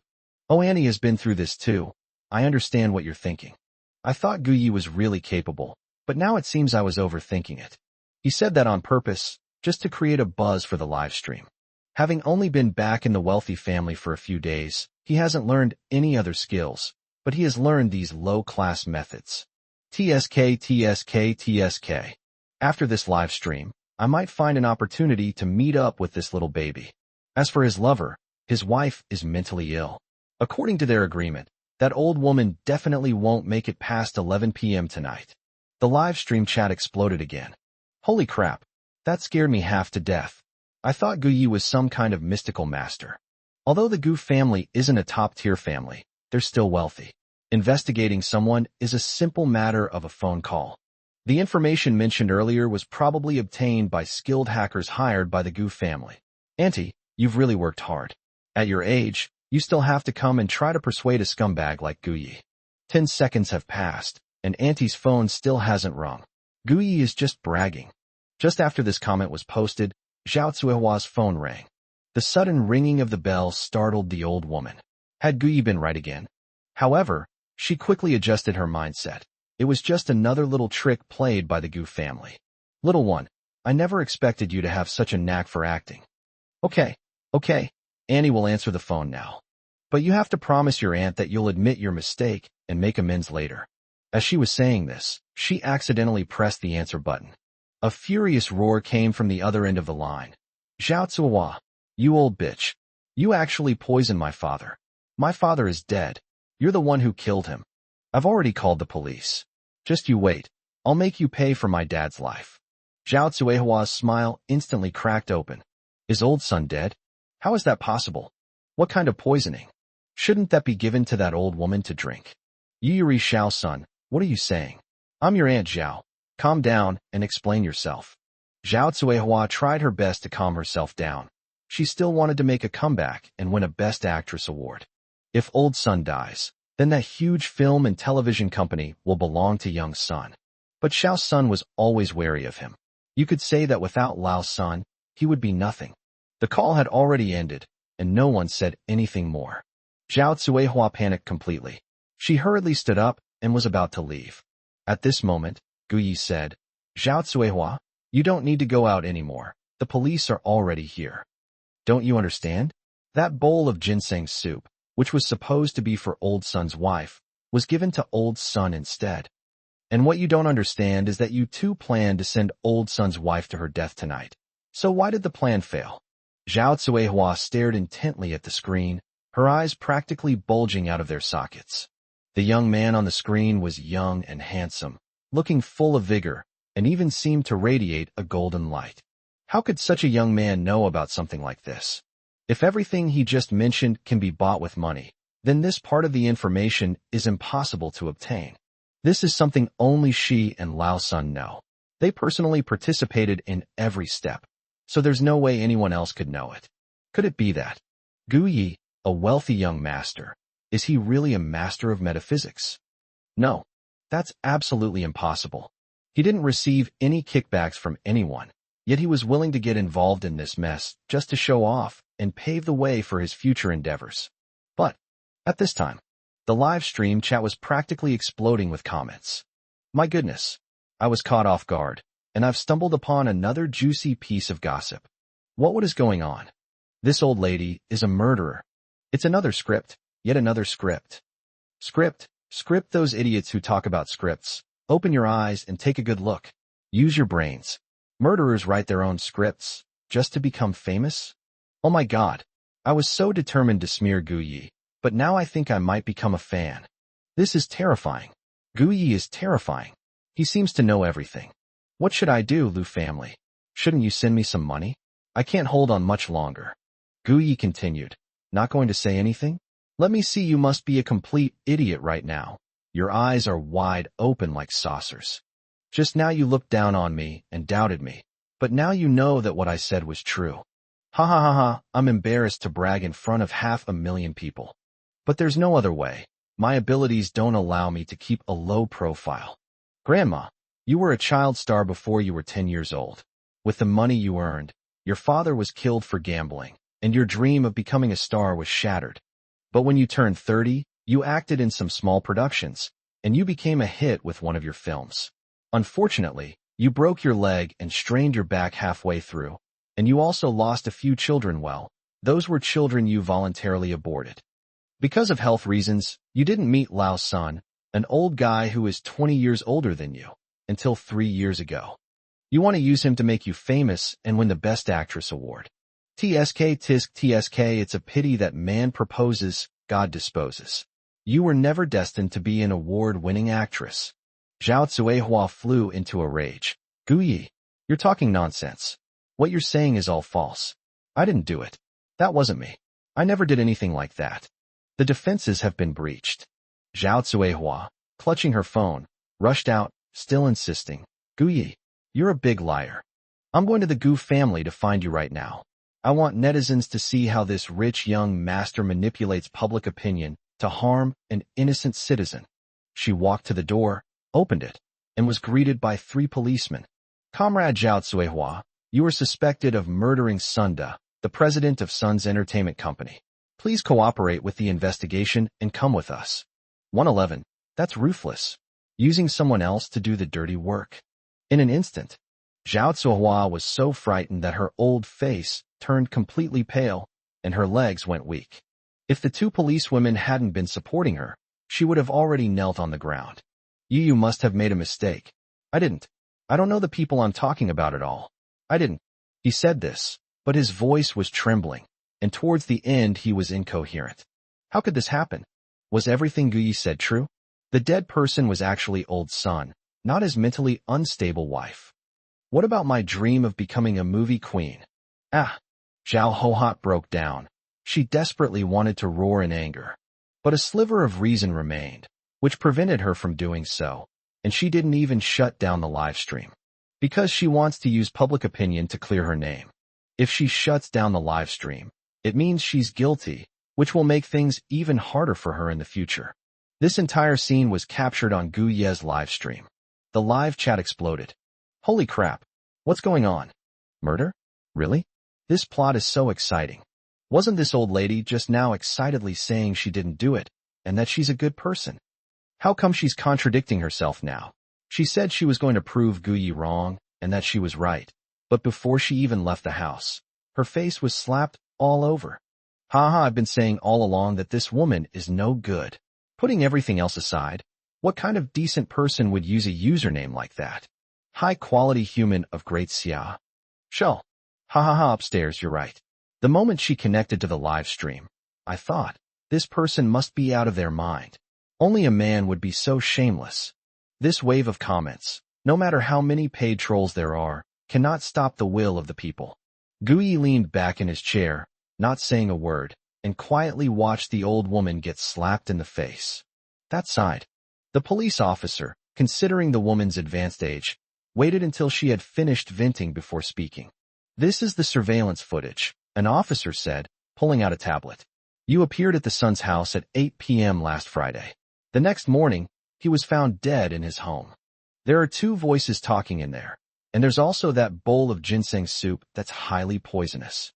Oh, Annie has been through this too. I understand what you're thinking. I thought Gu Yi was really capable, but now it seems I was overthinking it. He said that on purpose, just to create a buzz for the live stream. Having only been back in the wealthy family for a few days, he hasn't learned any other skills, but he has learned these low-class methods. TSK, TSK, TSK. After this live stream, I might find an opportunity to meet up with this little baby. As for his lover, his wife is mentally ill. According to their agreement, that old woman definitely won't make it past 11 p.m. tonight. The live stream chat exploded again. Holy crap, that scared me half to death. I thought Gu Yi was some kind of mystical master. Although the Gu family isn't a top-tier family, they're still wealthy. Investigating someone is a simple matter of a phone call. The information mentioned earlier was probably obtained by skilled hackers hired by the Gu family. Auntie, you've really worked hard. At your age, you still have to come and try to persuade a scumbag like Gu Yi. 10 seconds have passed, and Auntie's phone still hasn't rung. Gu Yi is just bragging. Just after this comment was posted, Zhao Zuohua's phone rang. The sudden ringing of the bell startled the old woman. Had Gu Yi been right again? However, she quickly adjusted her mindset. It was just another little trick played by the Gu family. Little one, I never expected you to have such a knack for acting. Okay, okay, Annie will answer the phone now. But you have to promise your aunt that you'll admit your mistake and make amends later. As she was saying this, she accidentally pressed the answer button. A furious roar came from the other end of the line. Zhao Zuohua, you old bitch. You actually poisoned my father. My father is dead. You're the one who killed him. I've already called the police. Just you wait. I'll make you pay for my dad's life. Zhao Zuohua's smile instantly cracked open. Is old son dead? How is that possible? What kind of poisoning? Shouldn't that be given to that old woman to drink? Yuri Xiao son, what are you saying? I'm your Aunt Zhao. Calm down and explain yourself. Zhao Zuohua tried her best to calm herself down. She still wanted to make a comeback and win a Best Actress award. If old son dies, then that huge film and television company will belong to young son. But Xiao Sun was always wary of him. You could say that without Lao Sun, he would be nothing. The call had already ended, and no one said anything more. Zhao Zuohua panicked completely. She hurriedly stood up and was about to leave. At this moment, Gu Yi said, Zhao Zuohua, you don't need to go out anymore. The police are already here. Don't you understand? That bowl of ginseng soup, which was supposed to be for old son's wife, was given to old son instead. And what you don't understand is that you too planned to send old son's wife to her death tonight. So why did the plan fail? Zhao Zuohua stared intently at the screen, her eyes practically bulging out of their sockets. The young man on the screen was young and handsome, looking full of vigor, and even seemed to radiate a golden light. How could such a young man know about something like this? If everything he just mentioned can be bought with money, then this part of the information is impossible to obtain. This is something only she and Lao Sun know. They personally participated in every step, so there's no way anyone else could know it. Could it be that Gu Yi, a wealthy young master, is he really a master of metaphysics? No, that's absolutely impossible. He didn't receive any kickbacks from anyone, yet he was willing to get involved in this mess just to show off and pave the way for his future endeavors. But at this time, the live stream chat was practically exploding with comments. My goodness, I was caught off guard, and I've stumbled upon another juicy piece of gossip. What is going on? This old lady is a murderer. It's another script, yet another script. Script those idiots who talk about scripts. Open your eyes and take a good look. Use your brains. Murderers write their own scripts, just to become famous? Oh my god, I was so determined to smear Gu Yi, but now I think I might become a fan. This is terrifying. Gu Yi is terrifying. He seems to know everything. What should I do, Lu family? Shouldn't you send me some money? I can't hold on much longer. Gu Yi continued. Not going to say anything? Let me see, you must be a complete idiot right now. Your eyes are wide open like saucers. Just now you looked down on me and doubted me, but now you know that what I said was true. Ha ha ha ha, I'm embarrassed to brag in front of 500,000 people. But there's no other way. My abilities don't allow me to keep a low profile. Grandma, you were a child star before you were 10 years old. With the money you earned, your father was killed for gambling, and your dream of becoming a star was shattered. But when you turned 30, you acted in some small productions, and you became a hit with one of your films. Unfortunately, you broke your leg and strained your back halfway through, and you also lost a few children. Well, those were children you voluntarily aborted. Because of health reasons, you didn't meet Lao Sun, an old guy who is 20 years older than you, until 3 years ago. You want to use him to make you famous and win the Best Actress award. TSK, it's a pity that man proposes, God disposes. You were never destined to be an award-winning actress. Zhao Zuohua flew into a rage. Gu Yi, you're talking nonsense. What you're saying is all false. I didn't do it. That wasn't me. I never did anything like that. The defenses have been breached. Zhao Zuohua, clutching her phone, rushed out, still insisting. Gu Yi, you're a big liar. I'm going to the Gu family to find you right now. I want netizens to see how this rich young master manipulates public opinion to harm an innocent citizen. She walked to the door, opened it, and was greeted by 3 policemen. Comrade Zhao Zuohua, you are suspected of murdering Sunda, the president of Sun's Entertainment Company. Please cooperate with the investigation and come with us. 111. That's ruthless. Using someone else to do the dirty work. In an instant, Zhao Zuohua was so frightened that her old face turned completely pale and her legs went weak. If the two policewomen hadn't been supporting her, she would have already knelt on the ground. You must have made a mistake. I didn't. I don't know the people I'm talking about at all. I didn't. He said this, but his voice was trembling, and towards the end he was incoherent. How could this happen? Was everything Guyi said true? The dead person was actually Old Sun, not his mentally unstable wife. What about my dream of becoming a movie queen? Ah! Zhao Hohot broke down. She desperately wanted to roar in anger. But a sliver of reason remained, which prevented her from doing so, and she didn't even shut down the live stream. Because she wants to use public opinion to clear her name. If she shuts down the live stream, it means she's guilty, which will make things even harder for her in the future. This entire scene was captured on Gu Ye's live stream. The live chat exploded. Holy crap! What's going on? Murder? Really? This plot is so exciting. Wasn't this old lady just now excitedly saying she didn't do it, and that she's a good person? How come she's contradicting herself now? She said she was going to prove Guyi wrong, and that she was right. But before she even left the house, her face was slapped all over. Haha, I've been saying all along that this woman is no good. Putting everything else aside, what kind of decent person would use a username like that? High-quality human of great xia. Shell. Ha, upstairs, you're right. The moment she connected to the live stream, I thought, this person must be out of their mind. Only a man would be so shameless. This wave of comments, no matter how many paid trolls there are, cannot stop the will of the people. Guyi leaned back in his chair, not saying a word, and quietly watched the old woman get slapped in the face. That side. The police officer, considering the woman's advanced age, waited until she had finished venting before speaking. This is the surveillance footage, an officer said, pulling out a tablet. You appeared at the son's house at 8 p.m. last Friday. The next morning, he was found dead in his home. There are two voices talking in there, and there's also that bowl of ginseng soup that's highly poisonous.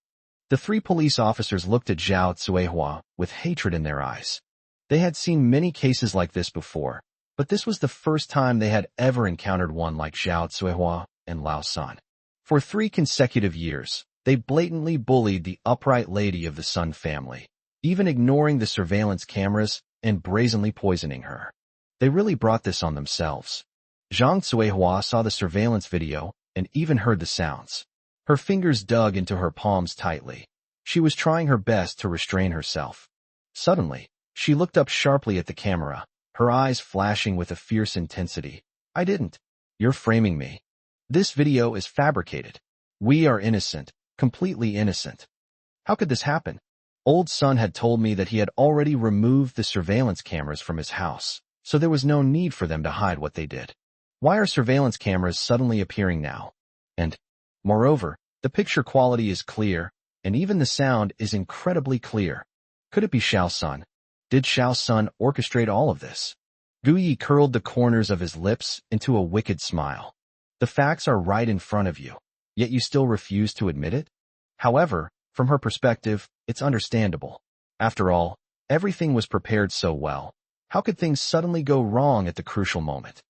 The three police officers looked at Zhao Zuehua with hatred in their eyes. They had seen many cases like this before, but this was the first time they had ever encountered one like Zhao Zuehua and Lao Sun. For 3 consecutive years, they blatantly bullied the upright lady of the Sun family, even ignoring the surveillance cameras and brazenly poisoning her. They really brought this on themselves. Zhang Zuehua saw the surveillance video and even heard the sounds. Her fingers dug into her palms tightly. She was trying her best to restrain herself. Suddenly, she looked up sharply at the camera, her eyes flashing with a fierce intensity. I didn't. You're framing me. This video is fabricated. We are innocent, completely innocent. How could this happen? Old Sun had told me that he had already removed the surveillance cameras from his house, so there was no need for them to hide what they did. Why are surveillance cameras suddenly appearing now? And, moreover, the picture quality is clear, and even the sound is incredibly clear. Could it be Xiao Sun? Did Xiao Sun orchestrate all of this? Guyi curled the corners of his lips into a wicked smile. The facts are right in front of you, yet you still refuse to admit it? However, from her perspective, it's understandable. After all, everything was prepared so well. How could things suddenly go wrong at the crucial moment?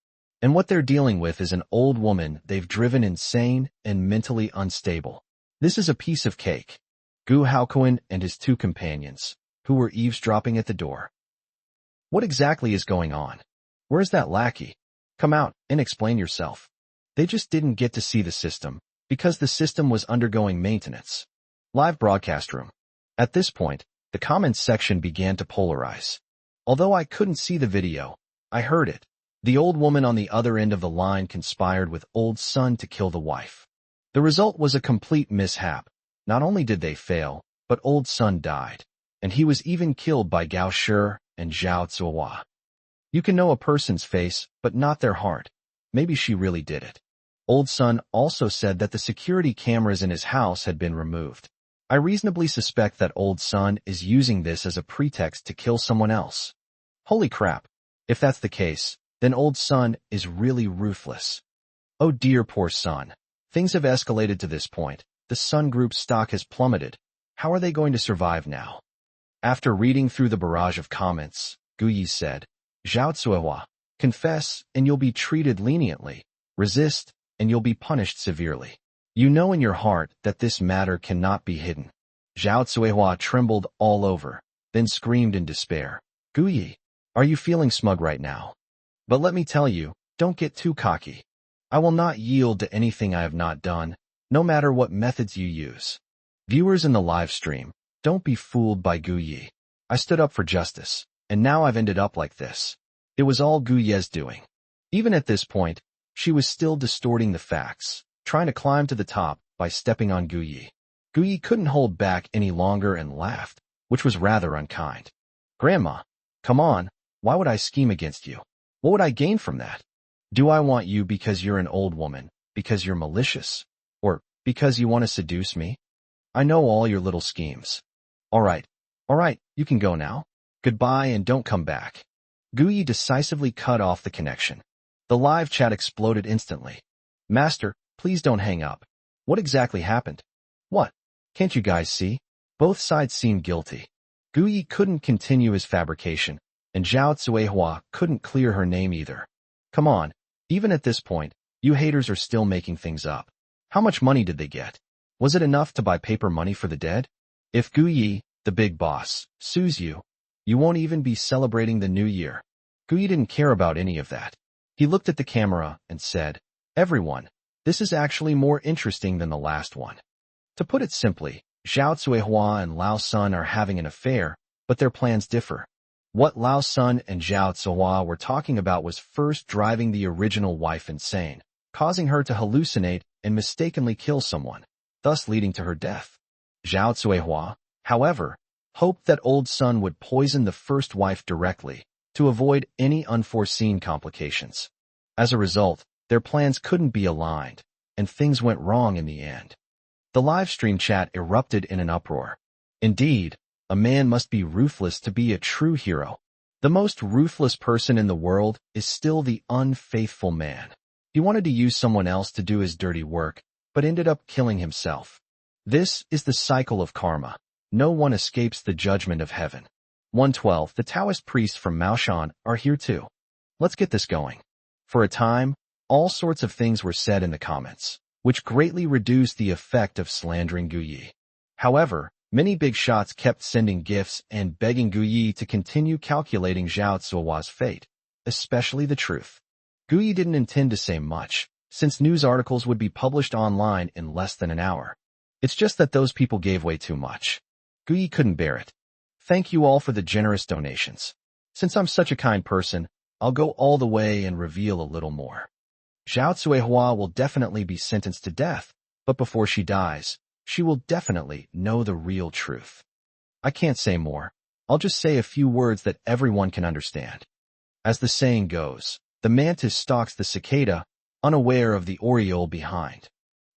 And what they're dealing with is an old woman they've driven insane and mentally unstable. This is a piece of cake. Gu Haokuan and his 2 companions, who were eavesdropping at the door. What exactly is going on? Where's that lackey? Come out and explain yourself. They just didn't get to see the system, because the system was undergoing maintenance. Live broadcast room. At this point, the comments section began to polarize. Although I couldn't see the video, I heard it. The old woman on the other end of the line conspired with Old Sun to kill the wife. The result was a complete mishap. Not only did they fail, but Old Sun died, and he was even killed by Gao Shi and Zhao Zuohua. You can know a person's face, but not their heart. Maybe she really did it. Old Sun also said that the security cameras in his house had been removed. I reasonably suspect that Old Sun is using this as a pretext to kill someone else. Holy crap. If that's the case, then Old Sun is really ruthless. Oh dear, poor Sun. Things have escalated to this point. The Sun Group's stock has plummeted. How are they going to survive now? After reading through the barrage of comments, Guyi said, Zhao Zuehua, confess and you'll be treated leniently. Resist, and you'll be punished severely. You know in your heart that this matter cannot be hidden. Zhao Cuihua trembled all over, then screamed in despair. Gu Yi, are you feeling smug right now? But let me tell you, don't get too cocky. I will not yield to anything I have not done, no matter what methods you use. Viewers in the live stream, don't be fooled by Gu Yi. I stood up for justice, and now I've ended up like this. It was all Gu Ye's doing. Even at this point, she was still distorting the facts, trying to climb to the top by stepping on Gu Yi. Gu Yi couldn't hold back any longer and laughed, which was rather unkind. Grandma, come on, why would I scheme against you? What would I gain from that? Do I want you because you're an old woman, because you're malicious, or because you want to seduce me? I know all your little schemes. All right, you can go now. Goodbye and don't come back. Gu Yi decisively cut off the connection. The live chat exploded instantly. Master, please don't hang up. What exactly happened? What? Can't you guys see? Both sides seemed guilty. Gu Yi couldn't continue his fabrication, and Zhao Cuihua couldn't clear her name either. Come on, even at this point, you haters are still making things up. How much money did they get? Was it enough to buy paper money for the dead? If Gu Yi, the big boss, sues you, you won't even be celebrating the new year. Gu Yi didn't care about any of that. He looked at the camera and said, Everyone, this is actually more interesting than the last one. To put it simply, Zhao Cuihua and Lao Sun are having an affair, but their plans differ. What Lao Sun and Zhao Cuihua were talking about was first driving the original wife insane, causing her to hallucinate and mistakenly kill someone, thus leading to her death. Zhao Cuihua, however, hoped that old Sun would poison the first wife directly to avoid any unforeseen complications. As a result, their plans couldn't be aligned, and things went wrong in the end. The live stream chat erupted in an uproar. Indeed, a man must be ruthless to be a true hero. The most ruthless person in the world is still the unfaithful man. He wanted to use someone else to do his dirty work, but ended up killing himself. This is the cycle of karma. No one escapes the judgment of heaven. 112. The Taoist priests from Maoshan are here too. Let's get this going. For a time, all sorts of things were said in the comments, which greatly reduced the effect of slandering Gu Yi. However, many big shots kept sending gifts and begging Gu Yi to continue calculating Zhao Cuihua's fate, especially the truth. Gu Yi didn't intend to say much, since news articles would be published online in less than an hour. It's just that those people gave way too much. Gu Yi couldn't bear it. Thank you all for the generous donations. Since I'm such a kind person, I'll go all the way and reveal a little more. Zhao Cuihua will definitely be sentenced to death, but before she dies, she will definitely know the real truth. I can't say more. I'll just say a few words that everyone can understand. As the saying goes, the mantis stalks the cicada, unaware of the oriole behind.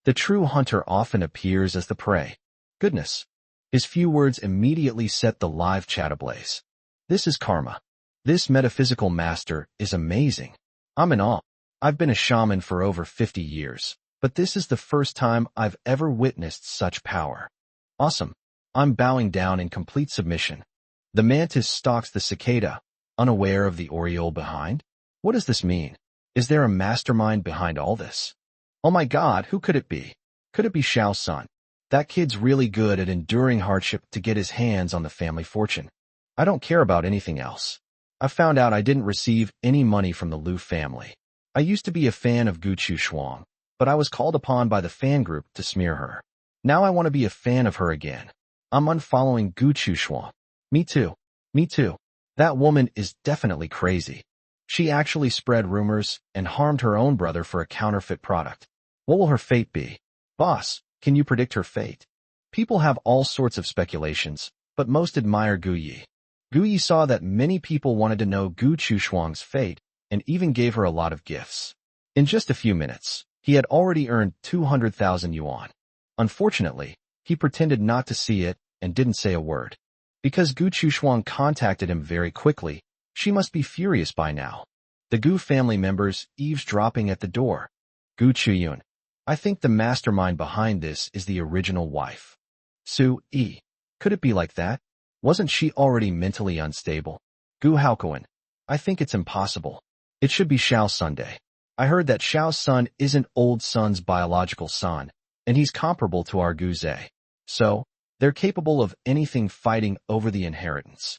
The true hunter often appears as the prey. Goodness. His few words immediately set the live chat ablaze. This is karma. This metaphysical master is amazing. I'm in awe. I've been a shaman for over 50 years, but this is the first time I've ever witnessed such power. Awesome. I'm bowing down in complete submission. The mantis stalks the cicada, unaware of the oriole behind? What does this mean? Is there a mastermind behind all this? Oh my God, who could it be? Could it be Xiao Sun? That kid's really good at enduring hardship to get his hands on the family fortune. I don't care about anything else. I found out I didn't receive any money from the Liu family. I used to be a fan of Gu Shuang, but I was called upon by the fan group to smear her. Now I want to be a fan of her again. I'm unfollowing Gu Shuang. Me too. Me too. That woman is definitely crazy. She actually spread rumors and harmed her own brother for a counterfeit product. What will her fate be? Boss, can you predict her fate? People have all sorts of speculations, but most admire Gu Yi. Gu Yi saw that many people wanted to know Gu Shuang's fate and even gave her a lot of gifts. In just a few minutes, he had already earned 200,000 yuan. Unfortunately, he pretended not to see it and didn't say a word. Because Gu Shuang contacted him very quickly, she must be furious by now. The Gu family members eavesdropping at the door. Gu Chuyun. I think the mastermind behind this is the original wife. Su Yi. Could it be like that? Wasn't she already mentally unstable? Gu Haokuan. I think it's impossible. It should be Xiao Sunday. I heard that Xiao's son isn't old son's biological son, and he's comparable to our Guze. So, they're capable of anything fighting over the inheritance.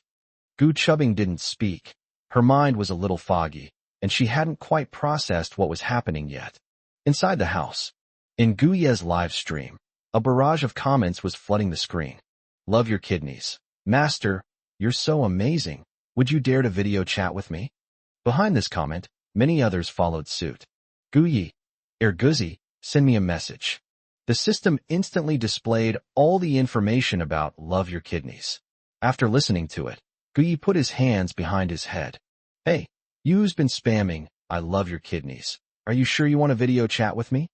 Gu Chubbing didn't speak. Her mind was a little foggy, and she hadn't quite processed what was happening yet. Inside the house, in Gu Ye's live stream, a barrage of comments was flooding the screen. Love your kidneys. Master, you're so amazing. Would you dare to video chat with me? Behind this comment, many others followed suit. Gu Yi, Guzi, send me a message. The system instantly displayed all the information about love your kidneys. After listening to it, Gu Yi put his hands behind his head. Hey, you's been spamming, I love your kidneys. Are you sure you want a video chat with me?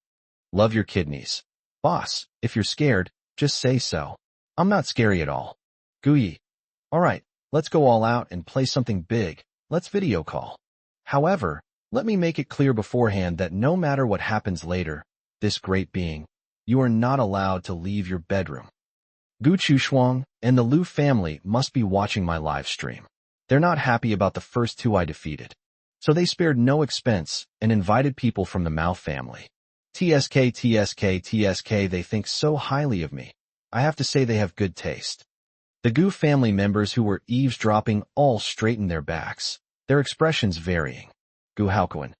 Love your kidneys. Boss, if you're scared, just say so. I'm not scary at all. Gu Yi. Alright, let's go all out and play something big. Let's video call. However, let me make it clear beforehand that no matter what happens later, this great being, you are not allowed to leave your bedroom. Gu Chushuang and the Liu family must be watching my live stream. They're not happy about the first two I defeated. So they spared no expense and invited people from the Mao family. TSK, they think so highly of me. I have to say they have good taste. The Gu family members who were eavesdropping all straightened their backs, their expressions varying. Gu Haokuan.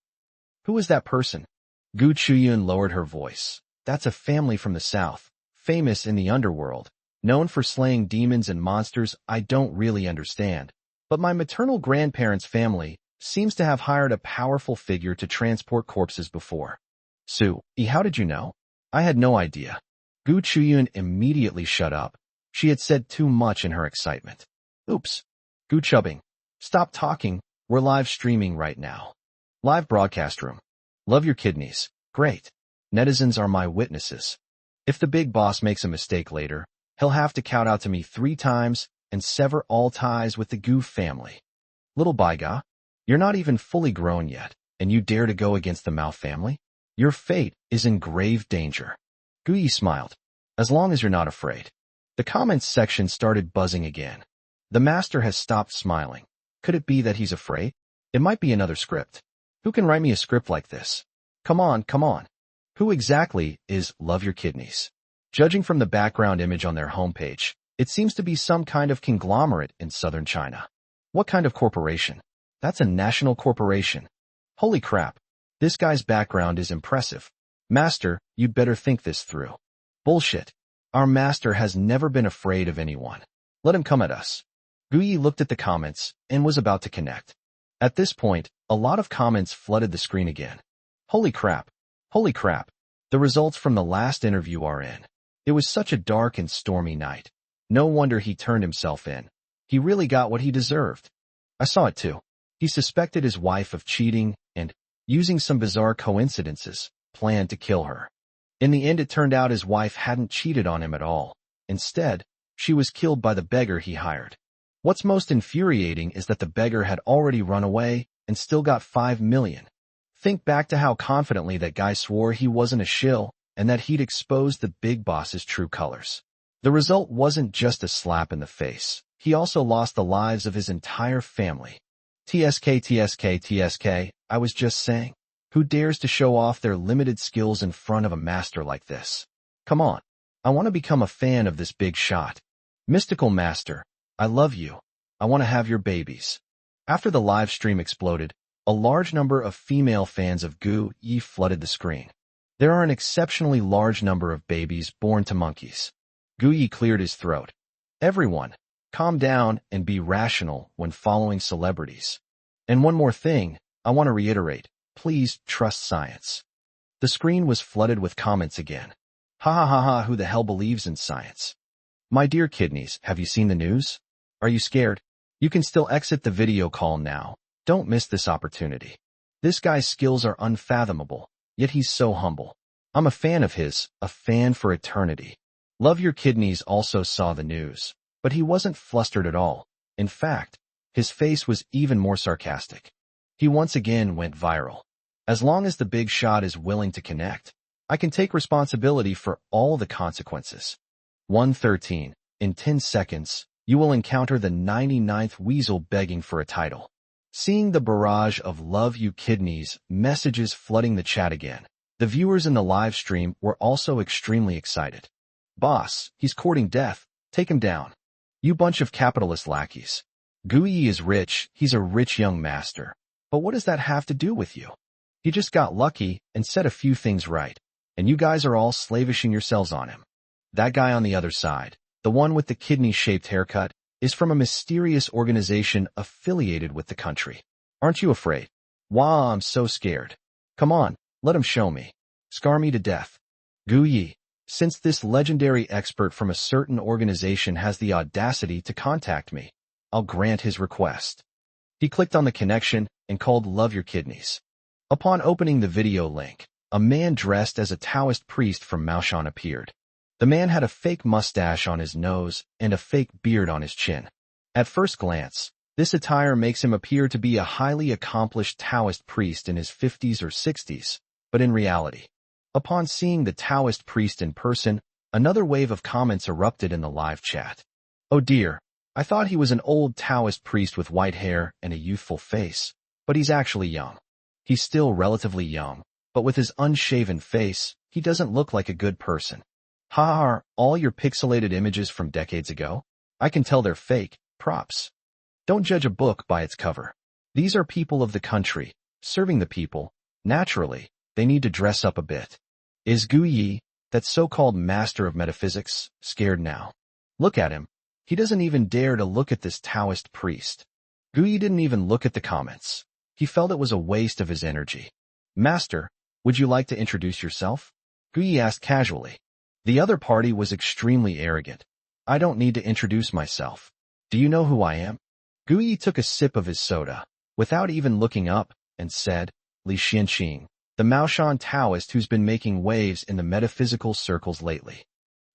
Who is that person? Gu Chuyun lowered her voice. That's a family from the south, famous in the underworld, known for slaying demons and monsters I don't really understand. But my maternal grandparents' family seems to have hired a powerful figure to transport corpses before. Su, how did you know? I had no idea. Gu Chuyun immediately shut up. She had said too much in her excitement. Oops. Gu Chubbing. Stop talking, we're live streaming right now. Live broadcast room. Love your kidneys. Great. Netizens are my witnesses. If the big boss makes a mistake later, he'll have to kowtow to me 3 times and sever all ties with the Gu family. Little Baiga, you're not even fully grown yet, and you dare to go against the Mao family? Your fate is in grave danger. Gu Yi smiled. As long as you're not afraid. The comments section started buzzing again. The master has stopped smiling. Could it be that he's afraid? It might be another script. Who can write me a script like this? Come on, come on. Who exactly is Love Your Kidneys? Judging from the background image on their homepage, it seems to be some kind of conglomerate in southern China. What kind of corporation? That's a national corporation. Holy crap. This guy's background is impressive. Master, you'd better think this through. Bullshit. Our master has never been afraid of anyone. Let him come at us. Gu Yi looked at the comments and was about to connect. At this point, a lot of comments flooded the screen again. Holy crap. Holy crap. The results from the last interview are in. It was such a dark and stormy night. No wonder he turned himself in. He really got what he deserved. I saw it too. He suspected his wife of cheating and, using some bizarre coincidences, planned to kill her. In the end, it turned out his wife hadn't cheated on him at all. Instead, she was killed by the beggar he hired. What's most infuriating is that the beggar had already run away and still got 5 million. Think back to how confidently that guy swore he wasn't a shill and that he'd exposed the big boss's true colors. The result wasn't just a slap in the face. He also lost the lives of his entire family. TSK, I was just saying. Who dares to show off their limited skills in front of a master like this? Come on. I want to become a fan of this big shot. Mystical Master, I love you. I want to have your babies. After the live stream exploded, a large number of female fans of Gu Yi flooded the screen. There are an exceptionally large number of babies born to monkeys. Gu Yi cleared his throat. Everyone, calm down and be rational when following celebrities. And one more thing, I want to reiterate. Please trust science. The screen was flooded with comments again. Ha ha ha ha, who the hell believes in science? My dear kidneys, have you seen the news? Are you scared? You can still exit the video call now. Don't miss this opportunity. This guy's skills are unfathomable, yet he's so humble. I'm a fan of his, a fan for eternity. Love Your Kidneys also saw the news, but he wasn't flustered at all. In fact, his face was even more sarcastic. He once again went viral. As long as the big shot is willing to connect, I can take responsibility for all the consequences. 113. In 10 seconds, you will encounter the 99th weasel begging for a title. Seeing the barrage of "love you kidneys" messages flooding the chat again, the viewers in the live stream were also extremely excited. "Boss, he's courting death. Take him down. You bunch of capitalist lackeys. Guyi is rich, he's a rich young master. But what does that have to do with you? He just got lucky and said a few things right, and you guys are all slavishing yourselves on him." That guy on the other side, the one with the kidney-shaped haircut, is from a mysterious organization affiliated with the country. "Aren't you afraid?" "Wow, I'm so scared." "Come on, let him show me. Scar me to death." Guyi, since this legendary expert from a certain organization has the audacity to contact me, I'll grant his request. He clicked on the connection and called "Love Your Kidneys." Upon opening the video link, a man dressed as a Taoist priest from Maoshan appeared. The man had a fake mustache on his nose and a fake beard on his chin. At first glance, this attire makes him appear to be a highly accomplished Taoist priest in his 50s or 60s, but in reality, upon seeing the Taoist priest in person, another wave of comments erupted in the live chat. "Oh dear, I thought he was an old Taoist priest with white hair and a youthful face, but he's actually young. He's still relatively young, but with his unshaven face, he doesn't look like a good person. Are all your pixelated images from decades ago? I can tell they're fake, props. Don't judge a book by its cover. These are people of the country, serving the people. Naturally, they need to dress up a bit. Is Guyi, that so-called master of metaphysics, scared now? Look at him. He doesn't even dare to look at this Taoist priest." Guyi didn't even look at the comments. He felt it was a waste of his energy. "Master, would you like to introduce yourself?" Guyi asked casually. The other party was extremely arrogant. "I don't need to introduce myself. Do you know who I am?" Guyi took a sip of his soda, without even looking up, and said, "Li Xianqing, the Maoshan Taoist who's been making waves in the metaphysical circles lately.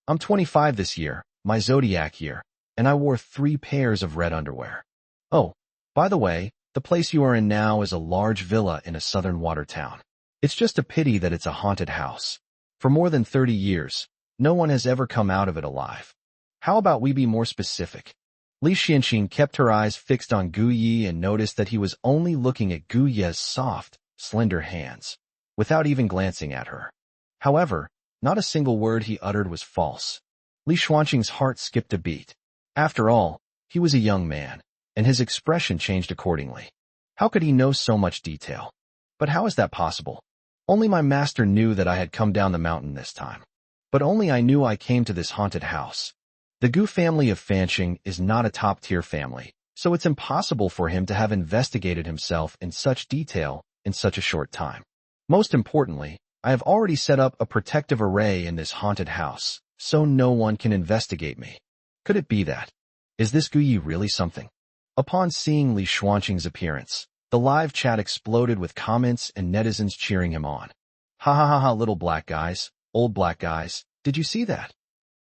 I'm 25 this year, my zodiac year, and I wore 3 pairs of red underwear. Oh, by the way, the place you are in now is a large villa in a southern water town. It's just a pity that it's a haunted house. For more than 30 years, no one has ever come out of it alive. How about we be more specific?" Li Xianqing kept her eyes fixed on Guyi and noticed that he was only looking at Guyi's soft, slender hands, without even glancing at her. However, not a single word he uttered was false. Li Xianqing's heart skipped a beat. After all, he was a young man, and his expression changed accordingly. How could he know so much detail? But how is that possible? Only my master knew that I had come down the mountain this time. But only I knew I came to this haunted house. The Gu family of Fanqing is not a top-tier family, so it's impossible for him to have investigated himself in such detail in such a short time. Most importantly, I have already set up a protective array in this haunted house, so no one can investigate me. Could it be that? Is this Guyi really something? Upon seeing Li Xianqing's appearance, the live chat exploded with comments and netizens cheering him on. "Ha ha ha ha, little black guys. Old black guys, did you see that?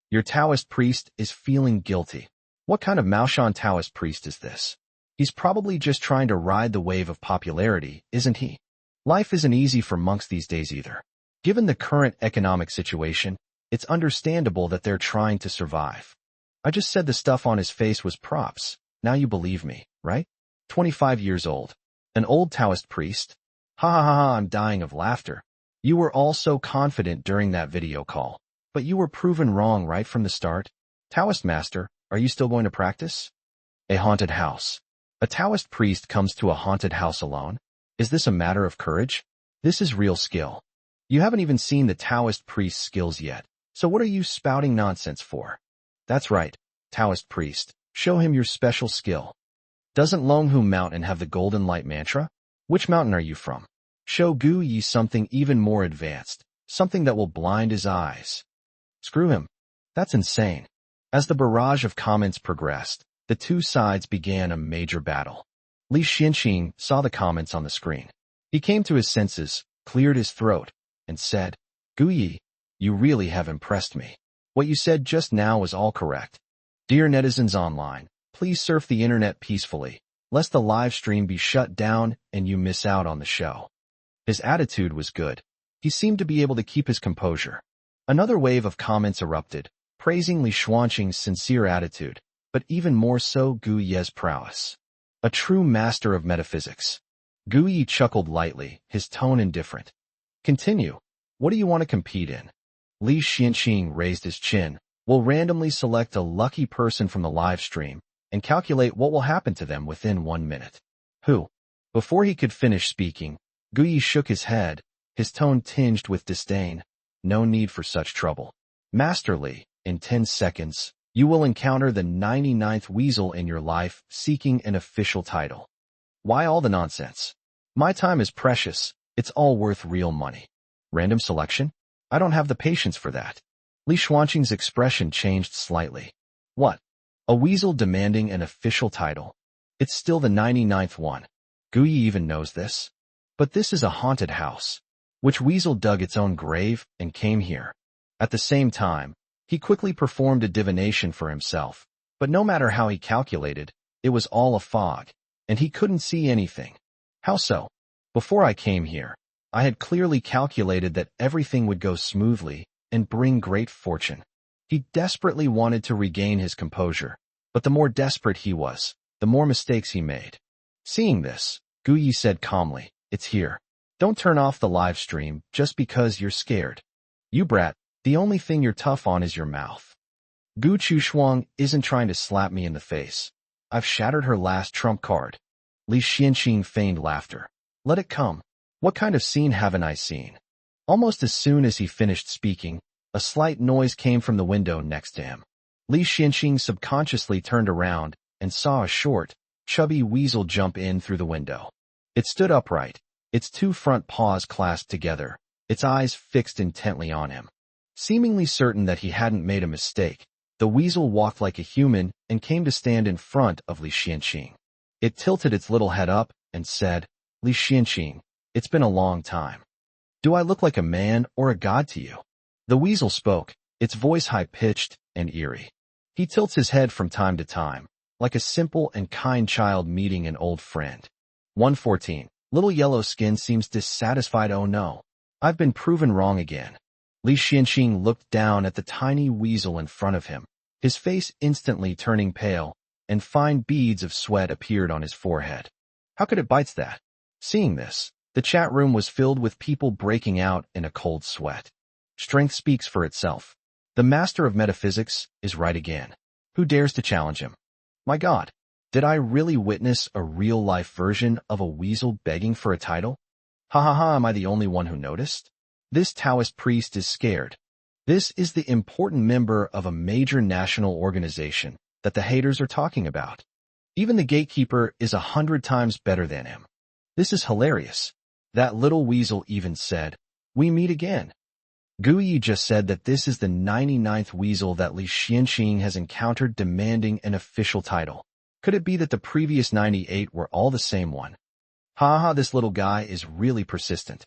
Your Taoist priest is feeling guilty. What kind of Maoshan Taoist priest is this? He's probably just trying to ride the wave of popularity, isn't he? Life isn't easy for monks these days either. Given the current economic situation, it's understandable that they're trying to survive. I just said the stuff on his face was props. Now you believe me, right? 25 years old. An old Taoist priest? Ha ha ha ha, I'm dying of laughter. You were all so confident during that video call, but you were proven wrong right from the start. Taoist master, are you still going to practice?" A haunted house. A Taoist priest comes to a haunted house alone? Is this a matter of courage? This is real skill. You haven't even seen the Taoist priest's skills yet, so what are you spouting nonsense for? That's right, Taoist priest, show him your special skill. Doesn't Longhu Mountain have the golden light mantra? Which mountain are you from? Show Guyi something even more advanced, something that will blind his eyes. Screw him. That's insane. As the barrage of comments progressed, the two sides began a major battle. Li Xianqing saw the comments on the screen. He came to his senses, cleared his throat, and said, "Guyi, you really have impressed me. What you said just now was all correct. Dear netizens online, please surf the internet peacefully, lest the live stream be shut down and you miss out on the show." His attitude was good. He seemed to be able to keep his composure. Another wave of comments erupted, praising Li Xianqing's sincere attitude, but even more so Guyi's prowess. A true master of metaphysics. Gu Yi chuckled lightly, his tone indifferent. Continue. What do you want to compete in? Li Xianqing raised his chin. We'll randomly select a lucky person from the live stream and calculate what will happen to them within 1 minute. Who? Before he could finish speaking, Gu Yi shook his head, his tone tinged with disdain. No need for such trouble. Master Li, in 10 seconds, you will encounter the 99th weasel in your life seeking an official title. Why all the nonsense? My time is precious. It's all worth real money. Random selection? I don't have the patience for that. Li Xuanqing's expression changed slightly. What? A weasel demanding an official title? It's still the 99th one. Gu Yi even knows this. But this is a haunted house. Which weasel dug its own grave and came here? At the same time, he quickly performed a divination for himself. But no matter how he calculated, it was all a fog, and he couldn't see anything. How so? Before I came here, I had clearly calculated that everything would go smoothly and bring great fortune. He desperately wanted to regain his composure, but the more desperate he was, the more mistakes he made. Seeing this, Gu Yi said calmly, it's here. Don't turn off the live stream just because you're scared. You brat, the only thing you're tough on is your mouth. Gu Chushuang isn't trying to slap me in the face. I've shattered her last trump card. Li Xianqing feigned laughter. Let it come. What kind of scene haven't I seen? Almost as soon as he finished speaking, a slight noise came from the window next to him. Li Xianqing subconsciously turned around and saw a short, chubby weasel jump in through the window. It stood upright, its 2 front paws clasped together, its eyes fixed intently on him. Seemingly certain that he hadn't made a mistake, the weasel walked like a human and came to stand in front of Li Xianqing. It tilted its little head up and said, Li Xianqing, it's been a long time. Do I look like a man or a god to you? The weasel spoke, its voice high-pitched and eerie. He tilts his head from time to time, like a simple and kind child meeting an old friend. 114. Little yellow skin seems dissatisfied. Oh no. I've been proven wrong again. Li Xianqing looked down at the tiny weasel in front of him, his face instantly turning pale, and fine beads of sweat appeared on his forehead. How could it bite that? Seeing this, the chat room was filled with people breaking out in a cold sweat. Strength speaks for itself. The master of metaphysics is right again. Who dares to challenge him? My God, did I really witness a real-life version of a weasel begging for a title? Ha ha ha, am I the only one who noticed? This Taoist priest is scared. This is the important member of a major national organization that the haters are talking about. Even the gatekeeper is 100 times better than him. This is hilarious. That little weasel even said, we meet again. Gu Yi just said that this is the 99th weasel that Li Xianqing has encountered demanding an official title. Could it be that the previous 98 were all the same one? Ha ha, this little guy is really persistent.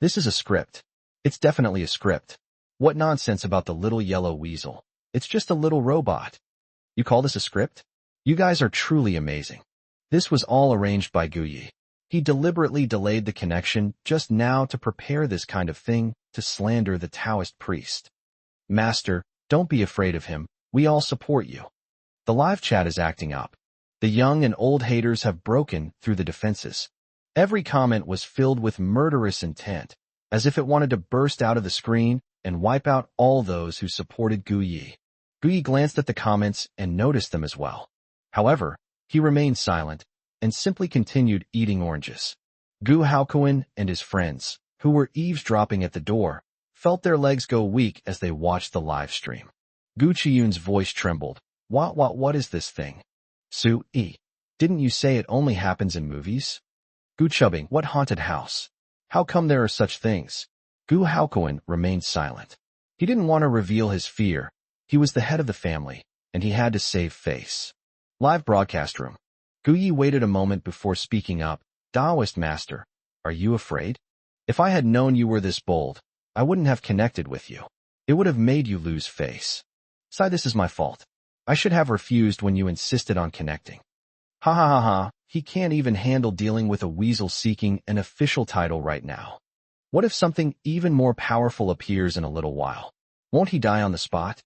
This is a script. It's definitely a script. What nonsense about the little yellow weasel? It's just a little robot. You call this a script? You guys are truly amazing. This was all arranged by Gu Yi. He deliberately delayed the connection just now to prepare this kind of thing to slander the Taoist priest. Master, don't be afraid of him. We all support you. The live chat is acting up. The young and old haters have broken through the defenses. Every comment was filled with murderous intent, as if it wanted to burst out of the screen and wipe out all those who supported Gu Yi. Gu Yi glanced at the comments and noticed them as well. However, he remained silent and simply continued eating oranges. Gu Haokuan and his friends, who were eavesdropping at the door, felt their legs go weak as they watched the live stream. Gu Chiyun's voice trembled. What is this thing? Su-e, didn't you say it only happens in movies? Gu Chubbing, what haunted house? How come there are such things? Gu Haokuan remained silent. He didn't want to reveal his fear. He was the head of the family, and he had to save face. Live broadcast room. Gu Yi waited a moment before speaking up. Taoist master, are you afraid? If I had known you were this bold, I wouldn't have connected with you. It would have made you lose face. Sai, this is my fault. I should have refused when you insisted on connecting. Ha ha ha ha, he can't even handle dealing with a weasel seeking an official title right now. What if something even more powerful appears in a little while? Won't he die on the spot?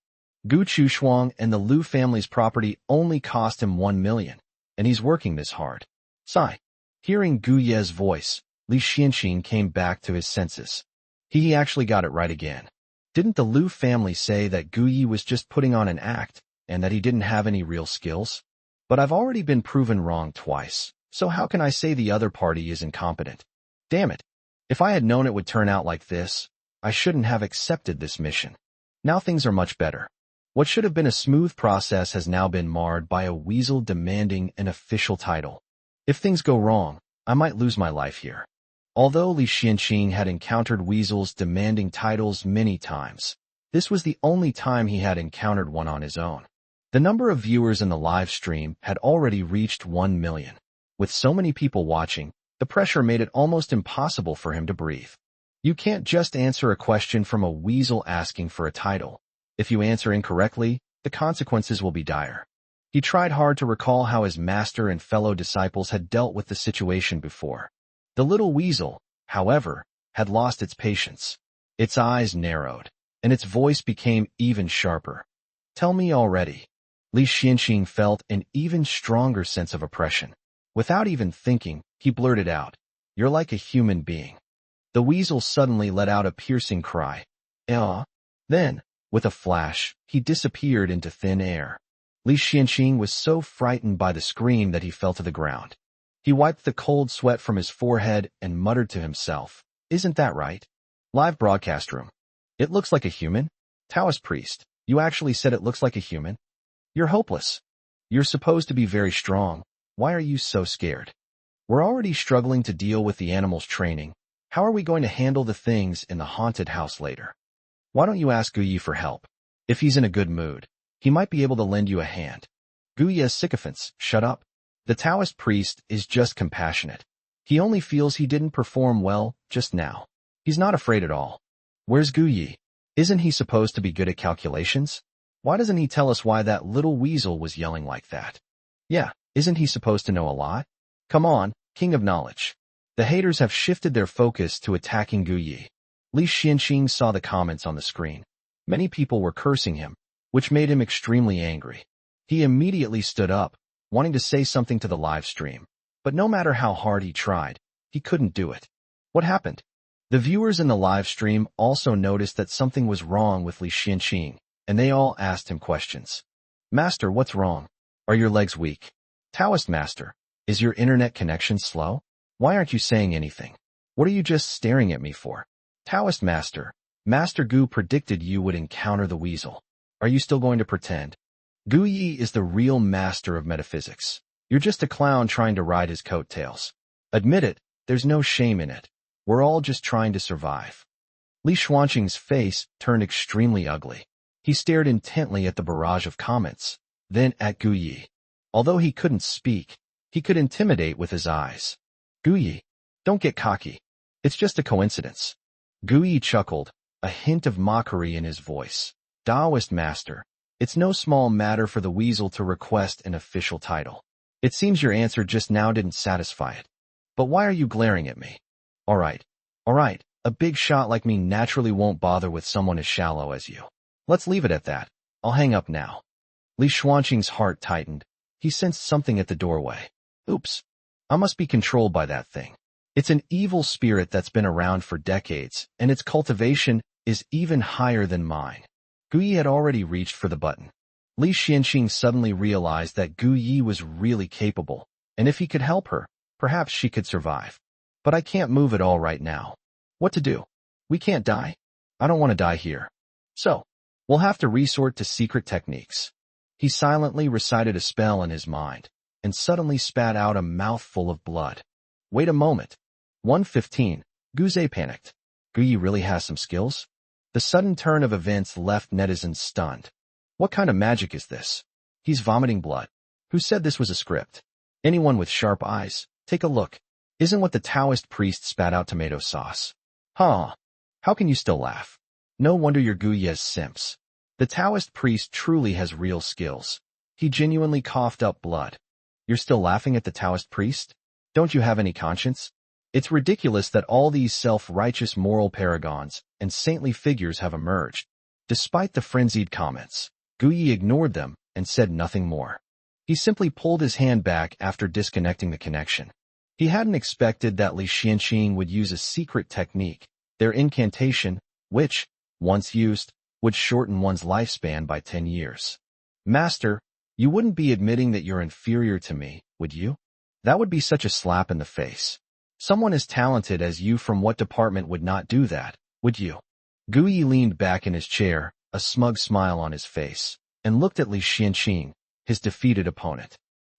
Gu Chushuang and the Liu family's property only cost him 1 million, and he's working this hard. Sigh. Hearing Gu Ye's voice, Li Xianxing came back to his senses. He actually got it right again. Didn't the Liu family say that Gu Yi was just putting on an act, and that he didn't have any real skills? But I've already been proven wrong twice, so how can I say the other party is incompetent? Damn it. If I had known it would turn out like this, I shouldn't have accepted this mission. Now things are much better. What should have been a smooth process has now been marred by a weasel demanding an official title. If things go wrong, I might lose my life here. Although Li Xianxing had encountered weasels demanding titles many times, this was the only time he had encountered one on his own. The number of viewers in the live stream had already reached 1 million. With so many people watching, the pressure made it almost impossible for him to breathe. You can't just answer a question from a weasel asking for a title. If you answer incorrectly, the consequences will be dire. He tried hard to recall how his master and fellow disciples had dealt with the situation before. The little weasel, however, had lost its patience. Its eyes narrowed, and its voice became even sharper. Tell me already. Li Xianxing felt an even stronger sense of oppression. Without even thinking, he blurted out, "You're like a human being." The weasel suddenly let out a piercing cry. Then, with a flash, he disappeared into thin air. Li Xianxing was so frightened by the scream that he fell to the ground. He wiped the cold sweat from his forehead and muttered to himself, "Isn't that right? Live broadcast room. It looks like a human? Taoist priest, you actually said it looks like a human? You're hopeless. You're supposed to be very strong. Why are you so scared? We're already struggling to deal with the animal's training. How are we going to handle the things in the haunted house later? Why don't you ask Gu Yi for help? If he's in a good mood, he might be able to lend you a hand." Gu Ye's sycophants, shut up. The Taoist priest is just compassionate. He only feels he didn't perform well just now. He's not afraid at all. Where's Gu Yi? Isn't he supposed to be good at calculations? Why doesn't he tell us why that little weasel was yelling like that? Yeah, isn't he supposed to know a lot? Come on, king of knowledge. The haters have shifted their focus to attacking Gu Yi. Li Xianxing saw the comments on the screen. Many people were cursing him, which made him extremely angry. He immediately stood up, wanting to say something to the live stream. But no matter how hard he tried, he couldn't do it. What happened? The viewers in the live stream also noticed that something was wrong with Li Xianxing, and they all asked him questions. "Master, what's wrong? Are your legs weak? Taoist Master, is your internet connection slow? Why aren't you saying anything? What are you just staring at me for? Taoist Master, Master Gu predicted you would encounter the weasel. Are you still going to pretend? Gu Yi is the real master of metaphysics. You're just a clown trying to ride his coattails. Admit it, there's no shame in it. We're all just trying to survive." Li Xuanqing's face turned extremely ugly. He stared intently at the barrage of comments, then at Gu Yi. Although he couldn't speak, he could intimidate with his eyes. "Gu Yi, don't get cocky. It's just a coincidence." Gu Yi chuckled, a hint of mockery in his voice. "Taoist Master, it's no small matter for the weasel to request an official title. It seems your answer just now didn't satisfy it. But why are you glaring at me? All right, a big shot like me naturally won't bother with someone as shallow as you. Let's leave it at that. I'll hang up now." Li Xuanqing's heart tightened. He sensed something at the doorway. Oops. I must be controlled by that thing. It's an evil spirit that's been around for decades, and its cultivation is even higher than mine. Gu Yi had already reached for the button. Li Xianxing suddenly realized that Gu Yi was really capable, and if he could help her, perhaps she could survive. But I can't move at all right now. What to do? We can't die. I don't want to die here. So, we'll have to resort to secret techniques. He silently recited a spell in his mind, and suddenly spat out a mouthful of blood. Wait a moment. 1:15. Guze panicked. Gu Yi really has some skills? The sudden turn of events left netizens stunned. What kind of magic is this? He's vomiting blood. Who said this was a script? Anyone with sharp eyes, take a look. Isn't what the Taoist priest spat out tomato sauce? Huh. How can you still laugh? No wonder you're Gu Ye's simps. The Taoist priest truly has real skills. He genuinely coughed up blood. You're still laughing at the Taoist priest? Don't you have any conscience? It's ridiculous that all these self-righteous moral paragons and saintly figures have emerged. Despite the frenzied comments, Gu Yi ignored them and said nothing more. He simply pulled his hand back after disconnecting the connection. He hadn't expected that Li Xianqing would use a secret technique, their incantation, which, once used, would shorten one's lifespan by 10 years. Master, you wouldn't be admitting that you're inferior to me, would you? That would be such a slap in the face. Someone as talented as you from what department would not do that, would you? Gu Yi leaned back in his chair, a smug smile on his face, and looked at Li Xianqing, his defeated opponent.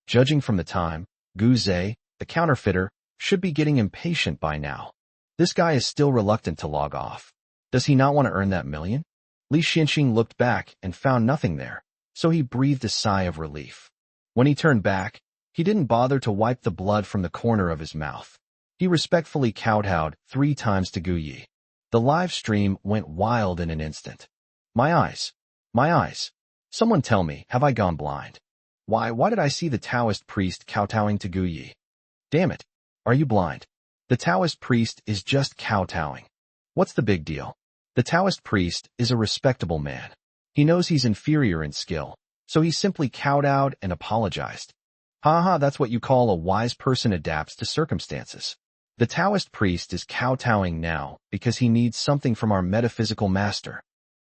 Judging from the time, Gu Zhe, the counterfeiter, should be getting impatient by now. This guy is still reluctant to log off. Does he not want to earn that million? Li Xianqing looked back and found nothing there, so he breathed a sigh of relief. When he turned back, he didn't bother to wipe the blood from the corner of his mouth. He respectfully kowtowed 3 times to Gu Yi. The live stream went wild in an instant. My eyes. My eyes. Someone tell me, have I gone blind? Why did I see the Taoist priest kowtowing to Gu Yi? Damn it. Are you blind? The Taoist priest is just kowtowing. What's the big deal? The Taoist priest is a respectable man. He knows he's inferior in skill, so he simply kowtowed and apologized. Haha, that's what you call a wise person adapts to circumstances. The Taoist priest is kowtowing now because he needs something from our metaphysical master.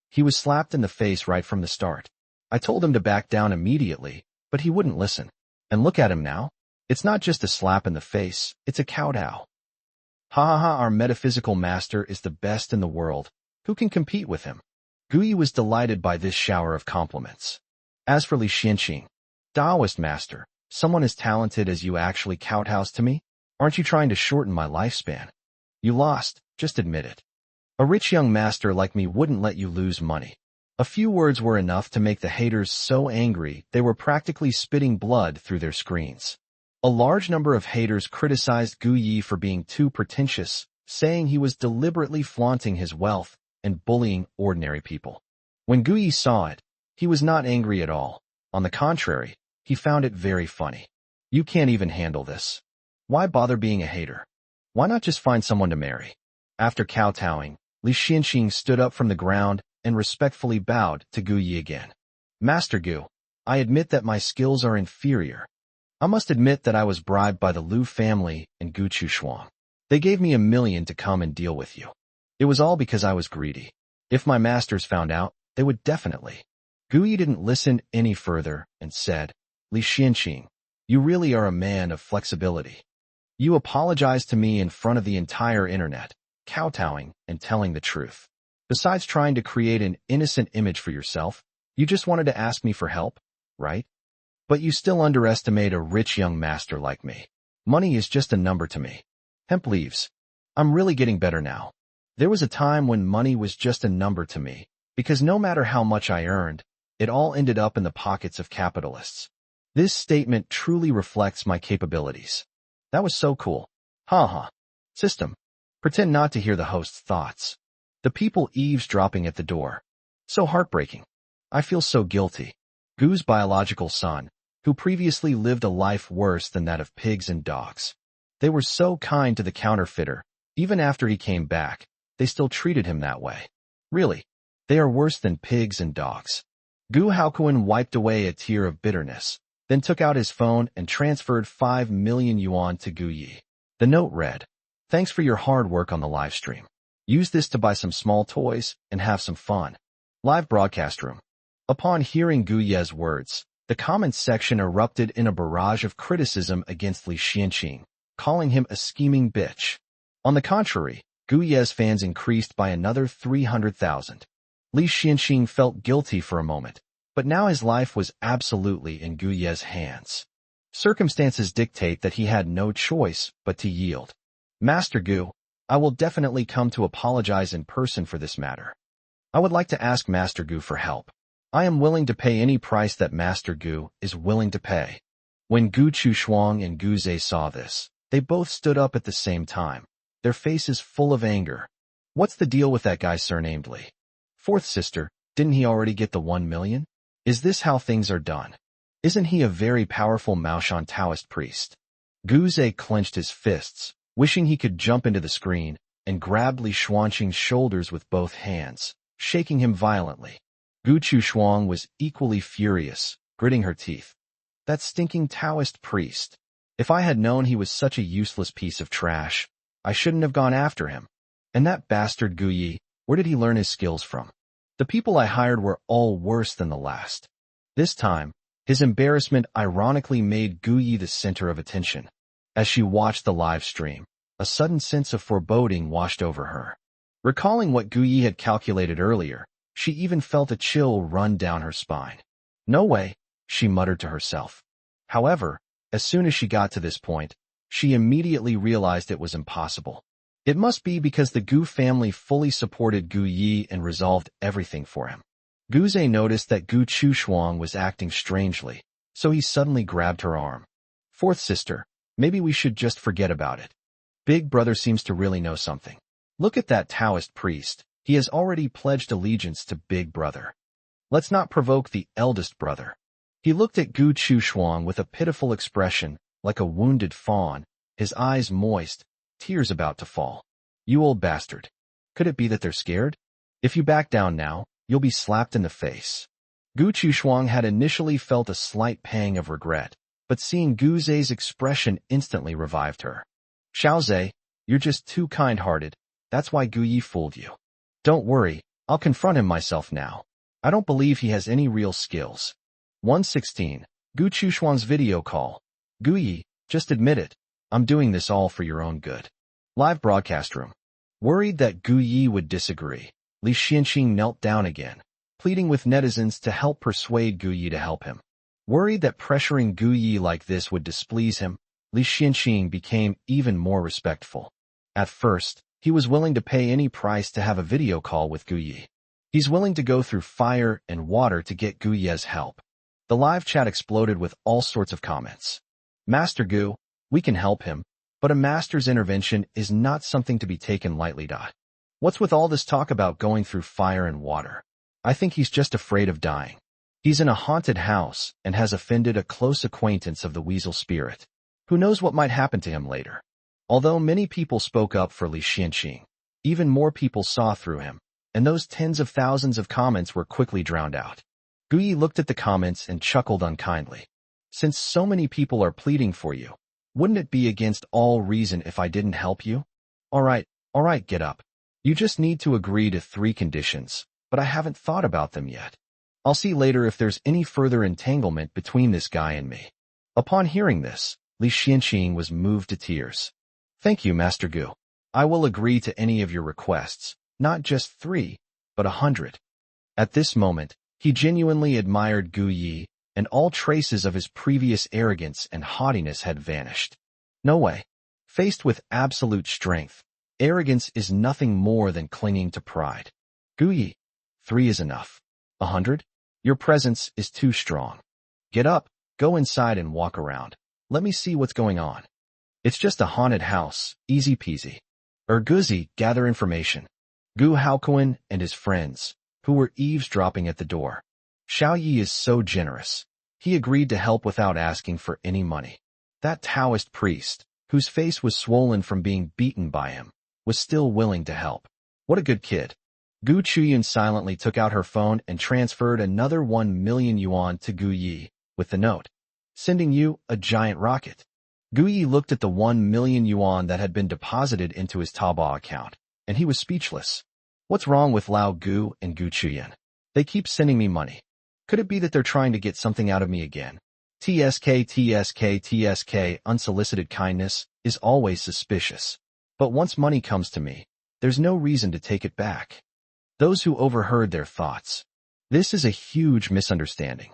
He was slapped in the face right from the start. I told him to back down immediately, but he wouldn't listen. And look at him now. It's not just a slap in the face, it's a kowtow. Ha ha ha, our metaphysical master is the best in the world. Who can compete with him? Gu Yi was delighted by this shower of compliments. As for Li Xianqing, Taoist master, someone as talented as you actually kowtows to me? Aren't you trying to shorten my lifespan? You lost, just admit it. A rich young master like me wouldn't let you lose money. A few words were enough to make the haters so angry they were practically spitting blood through their screens. A large number of haters criticized Gu Yi for being too pretentious, saying he was deliberately flaunting his wealth and bullying ordinary people. When Gu Yi saw it, he was not angry at all. On the contrary, he found it very funny. You can't even handle this. Why bother being a hater? Why not just find someone to marry? After kowtowing, Li Xianqing stood up from the ground and respectfully bowed to Gu Yi again. Master Gu, I admit that my skills are inferior. I must admit that I was bribed by the Liu family and Gu Chushuang. They gave me $1 million to come and deal with you. It was all because I was greedy. If my masters found out, they would definitely. Gu Yi didn't listen any further and said, Li Xianqing, you really are a man of flexibility. You apologized to me in front of the entire internet, kowtowing and telling the truth. Besides trying to create an innocent image for yourself, you just wanted to ask me for help, right? But you still underestimate a rich young master like me. Money is just a number to me. Hemp leaves. I'm really getting better now. There was a time when money was just a number to me, because no matter how much I earned, it all ended up in the pockets of capitalists. This statement truly reflects my capabilities. That was so cool. Ha ha. System. Pretend not to hear the host's thoughts. The people eavesdropping at the door. So heartbreaking. I feel so guilty. Gu's biological son, who previously lived a life worse than that of pigs and dogs. They were so kind to the counterfeiter. Even after he came back, they still treated him that way. Really, they are worse than pigs and dogs. Gu Haokuan wiped away a tear of bitterness, then took out his phone and transferred 5 million yuan to Gu Yi. The note read, Thanks for your hard work on the live stream. Use this to buy some small toys and have some fun. Live broadcast room. Upon hearing Gu Ye's words, the comments section erupted in a barrage of criticism against Li Xianqing, calling him a scheming bitch. On the contrary, Gu Ye's fans increased by another 300,000. Li Xianqing felt guilty for a moment, but now his life was absolutely in Gu Ye's hands. Circumstances dictate that he had no choice but to yield. Master Gu, I will definitely come to apologize in person for this matter. I would like to ask Master Gu for help. I am willing to pay any price that Master Gu is willing to pay. When Gu Chushuang and Gu Zhe saw this, they both stood up at the same time, their faces full of anger. What's the deal with that guy surnamed Li? Fourth sister, didn't he already get the 1 million? Is this how things are done? Isn't he a very powerful Maoshan Taoist priest? Gu Zhe clenched his fists, wishing he could jump into the screen, and grabbed Li Xuanqing's shoulders with both hands, shaking him violently. Gu Chushuang was equally furious, gritting her teeth. That stinking Taoist priest. If I had known he was such a useless piece of trash, I shouldn't have gone after him. And that bastard Gu Yi, where did he learn his skills from? The people I hired were all worse than the last. This time, his embarrassment ironically made Gu Yi the center of attention. As she watched the live stream, a sudden sense of foreboding washed over her. Recalling what Gu Yi had calculated earlier, she even felt a chill run down her spine. No way, she muttered to herself. However, as soon as she got to this point, she immediately realized it was impossible. It must be because the Gu family fully supported Gu Yi and resolved everything for him. Gu Zhe noticed that Gu Chushuang was acting strangely, so he suddenly grabbed her arm. Fourth sister, maybe we should just forget about it. Big brother seems to really know something. Look at that Taoist priest. He has already pledged allegiance to Big Brother. Let's not provoke the eldest brother. He looked at Gu Chushuang with a pitiful expression, like a wounded fawn, his eyes moist, tears about to fall. You old bastard. Could it be that they're scared? If you back down now, you'll be slapped in the face. Gu Chushuang had initially felt a slight pang of regret, but seeing Gu Zhe's expression instantly revived her. Xiao Zhe, you're just too kind-hearted. That's why Gu Yi fooled you. Don't worry, I'll confront him myself now. I don't believe he has any real skills. 116. Gu Chushuang's video call. Gu Yi, just admit it. I'm doing this all for your own good. Live broadcast room. Worried that Gu Yi would disagree, Li Xianqing knelt down again, pleading with netizens to help persuade Gu Yi to help him. Worried that pressuring Gu Yi like this would displease him, Li Xianqing became even more respectful. At first, he was willing to pay any price to have a video call with Gu Yi. He's willing to go through fire and water to get Gu Yi's help. The live chat exploded with all sorts of comments. Master Gu, we can help him, but a master's intervention is not something to be taken lightly. What's with all this talk about going through fire and water? I think he's just afraid of dying. He's in a haunted house and has offended a close acquaintance of the weasel spirit. Who knows what might happen to him later? Although many people spoke up for Li Xianqing, even more people saw through him, and those tens of thousands of comments were quickly drowned out. Gu Yi looked at the comments and chuckled unkindly. Since so many people are pleading for you, wouldn't it be against all reason if I didn't help you? All right, get up. You just need to agree to 3 conditions, but I haven't thought about them yet. I'll see later if there's any further entanglement between this guy and me. Upon hearing this, Li Xianqing was moved to tears. Thank you, Master Gu. I will agree to any of your requests, not just 3, but 100. At this moment, he genuinely admired Gu Yi, and all traces of his previous arrogance and haughtiness had vanished. No way. Faced with absolute strength, arrogance is nothing more than clinging to pride. Gu Yi, 3 is enough. 100? Your presence is too strong. Get up, go inside and walk around. Let me see what's going on. It's just a haunted house, easy peasy. Guzi, gather information. Gu Haokuan and his friends, who were eavesdropping at the door. Xiao Yi is so generous. He agreed to help without asking for any money. That Taoist priest, whose face was swollen from being beaten by him, was still willing to help. What a good kid. Gu Chuyun silently took out her phone and transferred another 1 million yuan to Gu Yi, with the note, sending you a giant rocket. Gu Yi looked at the 1 million yuan that had been deposited into his Taobao account, and he was speechless. What's wrong with Lao Gu and Gu Chuyun? They keep sending me money. Could it be that they're trying to get something out of me again? TSK, unsolicited kindness is always suspicious. But once money comes to me, there's no reason to take it back. Those who overheard their thoughts. This is a huge misunderstanding.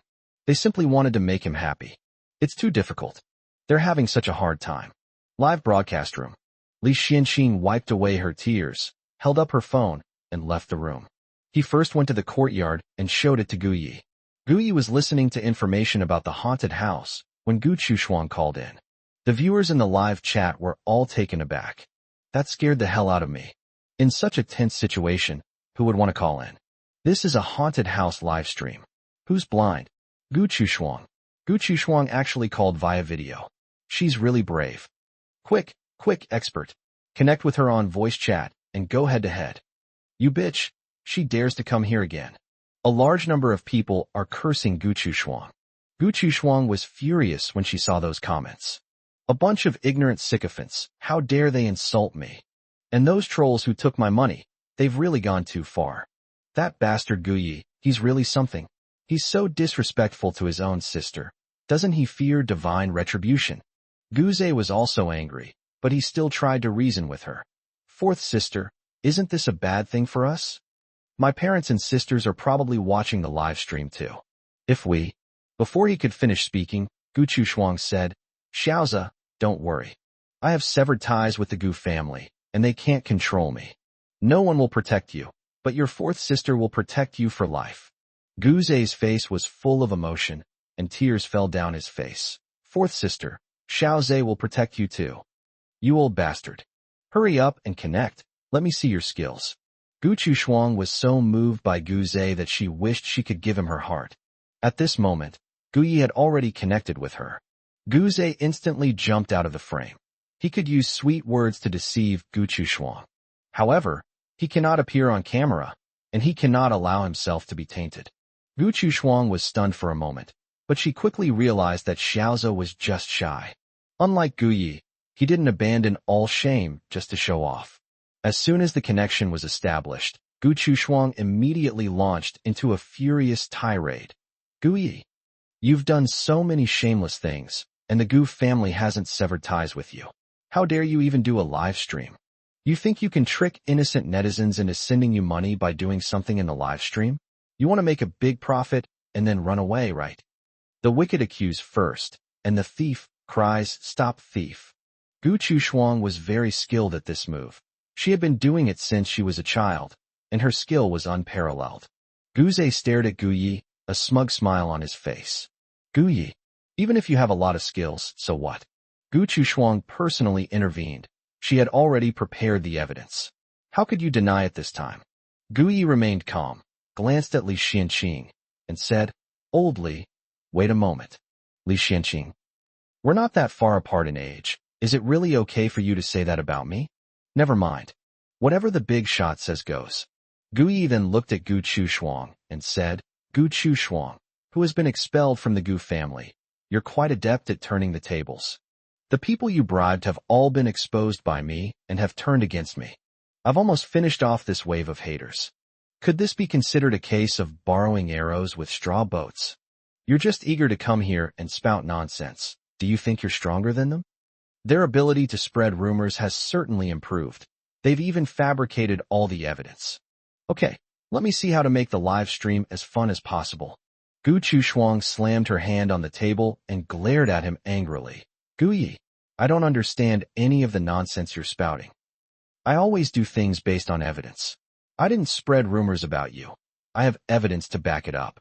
They simply wanted to make him happy. It's too difficult. They're having such a hard time. Live broadcast room. Li Xianqing wiped away her tears, held up her phone, and left the room. He first went to the courtyard and showed it to Gu Yi. Gu Yi was listening to information about the haunted house when Gu Chushuang called in. The viewers in the live chat were all taken aback. That scared the hell out of me. In such a tense situation, who would want to call in? This is a haunted house live stream. Who's blind? Gu Chushuang. Gu Chushuang actually called via video. She's really brave. Quick, expert. Connect with her on voice chat and go head-to-head. You bitch, she dares to come here again. A large number of people are cursing Gu Chushuang. Gu Chushuang was furious when she saw those comments. A bunch of ignorant sycophants, how dare they insult me? And those trolls who took my money, they've really gone too far. That bastard Gu Yi, he's really something. He's so disrespectful to his own sister. Doesn't he fear divine retribution? Gu Zhe was also angry, but he still tried to reason with her. Fourth sister, isn't this a bad thing for us? My parents and sisters are probably watching the live stream too. Before he could finish speaking, Gu Chushuang said, Xiaoza, don't worry. I have severed ties with the Gu family, and they can't control me. No one will protect you, but your fourth sister will protect you for life. Gu Zhe's face was full of emotion, and tears fell down his face. Fourth sister, Xiao Zhe will protect you too. You old bastard. Hurry up and connect. Let me see your skills. Gu Chushuang was so moved by Gu Zhe that she wished she could give him her heart. At this moment, Gu Yi had already connected with her. Gu Zhe instantly jumped out of the frame. He could use sweet words to deceive Gu Chushuang. However, he cannot appear on camera, and he cannot allow himself to be tainted. Gu Chushuang was stunned for a moment, but she quickly realized that Xiaoza was just shy. Unlike Gu Yi, he didn't abandon all shame just to show off. As soon as the connection was established, Gu Chushuang immediately launched into a furious tirade. Gu Yi, you've done so many shameless things, and the Gu family hasn't severed ties with you. How dare you even do a live stream? You think you can trick innocent netizens into sending you money by doing something in the live stream? You want to make a big profit and then run away, right? The wicked accuse first, and the thief cries, stop thief. Gu Chushuang was very skilled at this move. She had been doing it since she was a child, and her skill was unparalleled. Gu Zhe stared at Gu Yi, a smug smile on his face. Gu Yi, even if you have a lot of skills, so what? Gu Chushuang personally intervened. She had already prepared the evidence. How could you deny it this time? Gu Yi remained calm, glanced at Li Xianqing, and said, Old Li, wait a moment. Li Xianqing, we're not that far apart in age. Is it really okay for you to say that about me? Never mind. Whatever the big shot says goes. Gu Yi then looked at Gu Chushuang and said, Gu Chushuang, who has been expelled from the Gu family, you're quite adept at turning the tables. The people you bribed have all been exposed by me and have turned against me. I've almost finished off this wave of haters. Could this be considered a case of borrowing arrows with straw boats? You're just eager to come here and spout nonsense. Do you think you're stronger than them? Their ability to spread rumors has certainly improved. They've even fabricated all the evidence. Okay, let me see how to make the live stream as fun as possible. Gu Chushuang slammed her hand on the table and glared at him angrily. Gu Yi, I don't understand any of the nonsense you're spouting. I always do things based on evidence. I didn't spread rumors about you. I have evidence to back it up.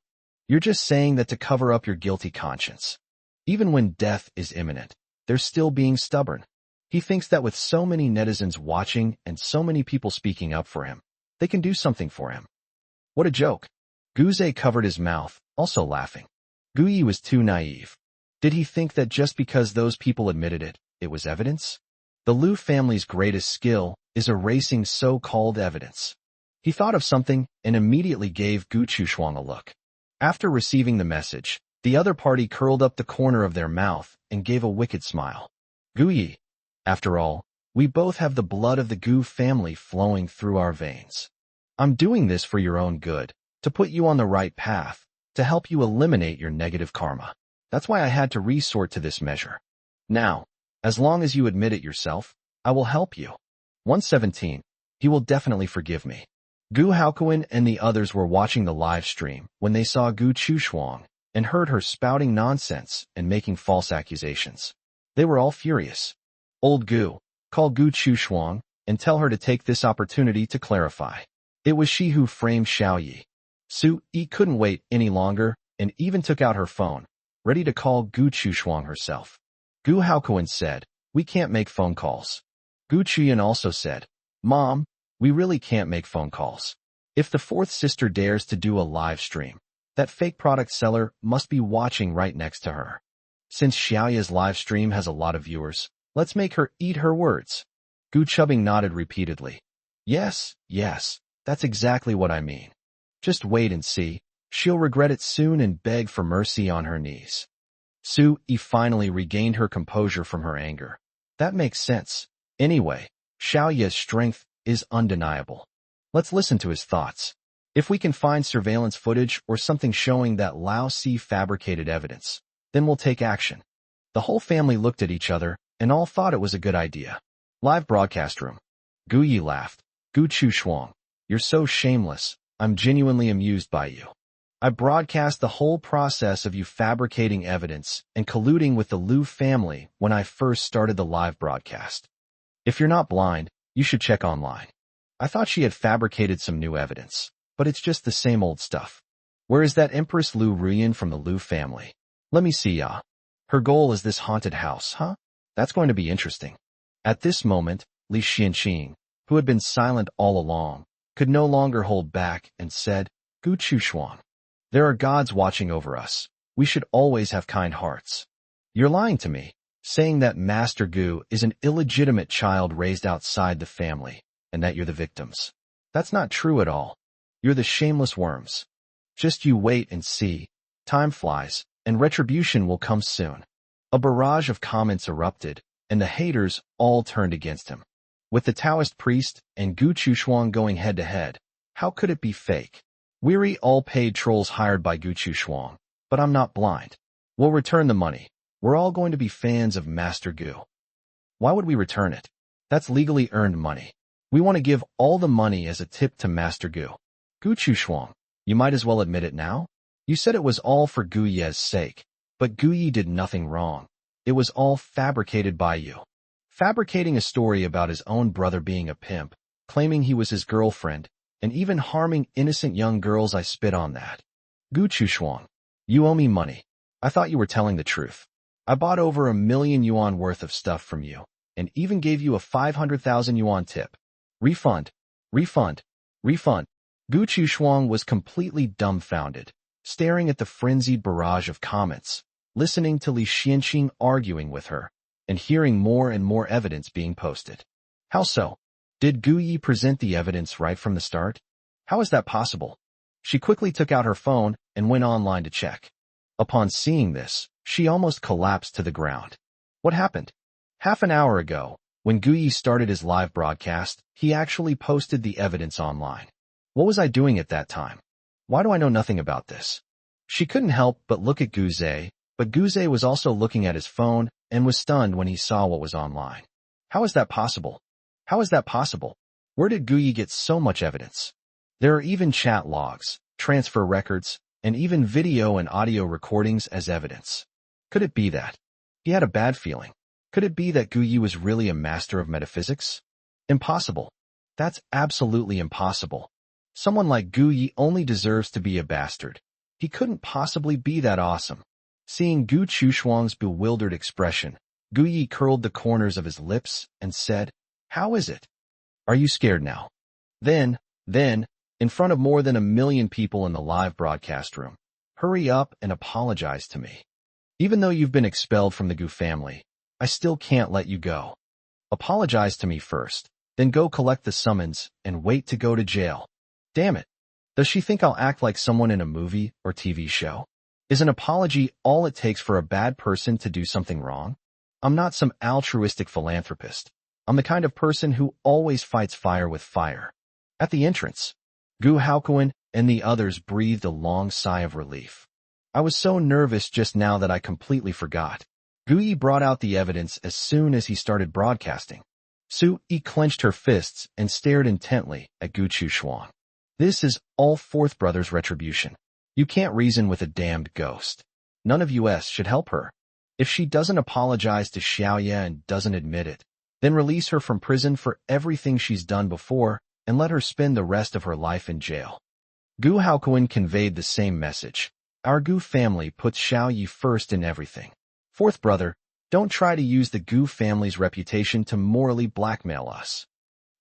You're just saying that to cover up your guilty conscience. Even when death is imminent, they're still being stubborn. He thinks that with so many netizens watching and so many people speaking up for him, they can do something for him. What a joke. Gu Zhe covered his mouth, also laughing. Gu Yi was too naive. Did he think that just because those people admitted it, it was evidence? The Liu family's greatest skill is erasing so-called evidence. He thought of something and immediately gave Gu Chushuang a look. After receiving the message, the other party curled up the corner of their mouth and gave a wicked smile. Gu Yi, after all, we both have the blood of the Gu family flowing through our veins. I'm doing this for your own good, to put you on the right path, to help you eliminate your negative karma. That's why I had to resort to this measure. Now, as long as you admit it yourself, I will help you. 117. He will definitely forgive me. Gu Haokuan and the others were watching the live stream when they saw Gu Chushuang and heard her spouting nonsense and making false accusations. They were all furious. Old Gu, call Gu Chushuang and tell her to take this opportunity to clarify. It was she who framed Xiao Yi. Su Yi couldn't wait any longer and even took out her phone, ready to call Gu Chushuang herself. Gu Haokuan said, we can't make phone calls. Gu Chuyan also said, Mom, we really can't make phone calls. If the fourth sister dares to do a live stream, that fake product seller must be watching right next to her. Since Xiaoya's live stream has a lot of viewers, let's make her eat her words. Gu Chubbing nodded repeatedly. Yes, that's exactly what I mean. Just wait and see. She'll regret it soon and beg for mercy on her knees. Su-yi finally regained her composure from her anger. That makes sense. Anyway, Xiaoya's strength is undeniable. Let's listen to his thoughts. If we can find surveillance footage or something showing that Lao Si fabricated evidence, then we'll take action. The whole family looked at each other, and all thought it was a good idea. Live broadcast room. Gu Yi laughed. Gu Chu Shuang, you're so shameless. I'm genuinely amused by you. I broadcast the whole process of you fabricating evidence and colluding with the Liu family when I first started the live broadcast. If you're not blind, you should check online. I thought she had fabricated some new evidence, but it's just the same old stuff. Where is that Empress Liu Ruyan from the Liu family? Let me see ya. Her goal is this haunted house, huh? That's going to be interesting. At this moment, Li Xianqing, who had been silent all along, could no longer hold back and said, Gu Chu Shuang. There are gods watching over us. We should always have kind hearts. You're lying to me, saying that Master Gu is an illegitimate child raised outside the family, and that you're the victims. That's not true at all. You're the shameless worms. Just you wait and see. Time flies, and retribution will come soon. A barrage of comments erupted, and the haters all turned against him. With the Taoist priest and Gu Chushuang going head-to-head, how could it be fake? Weary all paid trolls hired by Gu Chushuang, but I'm not blind. We'll return the money. We're all going to be fans of Master Gu. Why would we return it? That's legally earned money. We want to give all the money as a tip to Master Gu. Gu Chushuang, you might as well admit it now. You said it was all for Gu Ye's sake, but Gu Ye did nothing wrong. It was all fabricated by you. Fabricating a story about his own brother being a pimp, claiming he was his girlfriend, and even harming innocent young girls. I spit on that. Gu Chushuang, you owe me money. I thought you were telling the truth. I bought over 1 million yuan worth of stuff from you, and even gave you a 500,000 yuan tip. Refund. Refund. Refund. Gu Chushuang was completely dumbfounded, staring at the frenzied barrage of comments, listening to Li Xianqing arguing with her, and hearing more and more evidence being posted. How so? Did Gu Yi present the evidence right from the start? How is that possible? She quickly took out her phone and went online to check. Upon seeing this, she almost collapsed to the ground. What happened? Half an hour ago, when Gu Yi started his live broadcast, he actually posted the evidence online. What was I doing at that time? Why do I know nothing about this? She couldn't help but look at Gu Zhe, but Gu Zhe was also looking at his phone and was stunned when he saw what was online. How is that possible? How is that possible? Where did Gu Yi get so much evidence? There are even chat logs, transfer records, and even video and audio recordings as evidence. Could it be that? He had a bad feeling. Could it be that Gu Yi was really a master of metaphysics? Impossible. That's absolutely impossible. Someone like Gu Yi only deserves to be a bastard. He couldn't possibly be that awesome. Seeing Gu Chushuang's bewildered expression, Gu Yi curled the corners of his lips and said, How is it? Are you scared now? Then, in front of more than 1 million people in the live broadcast room, hurry up and apologize to me. Even though you've been expelled from the Gu family, I still can't let you go. Apologize to me first, then go collect the summons and wait to go to jail. Damn it. Does she think I'll act like someone in a movie or TV show? Is an apology all it takes for a bad person to do something wrong? I'm not some altruistic philanthropist. I'm the kind of person who always fights fire with fire. At the entrance, Gu Haokuan and the others breathed a long sigh of relief. I was so nervous just now that I completely forgot. Gu Yi brought out the evidence as soon as he started broadcasting. Su-yi clenched her fists and stared intently at Gu Chushuang. This is all fourth brother's retribution. You can't reason with a damned ghost. None of us should help her. If she doesn't apologize to Xiaoya and doesn't admit it, then release her from prison for everything she's done before and let her spend the rest of her life in jail. Gu Haokuan conveyed the same message. Our Gu family puts Xiaoyi first in everything. Fourth brother, don't try to use the Gu family's reputation to morally blackmail us.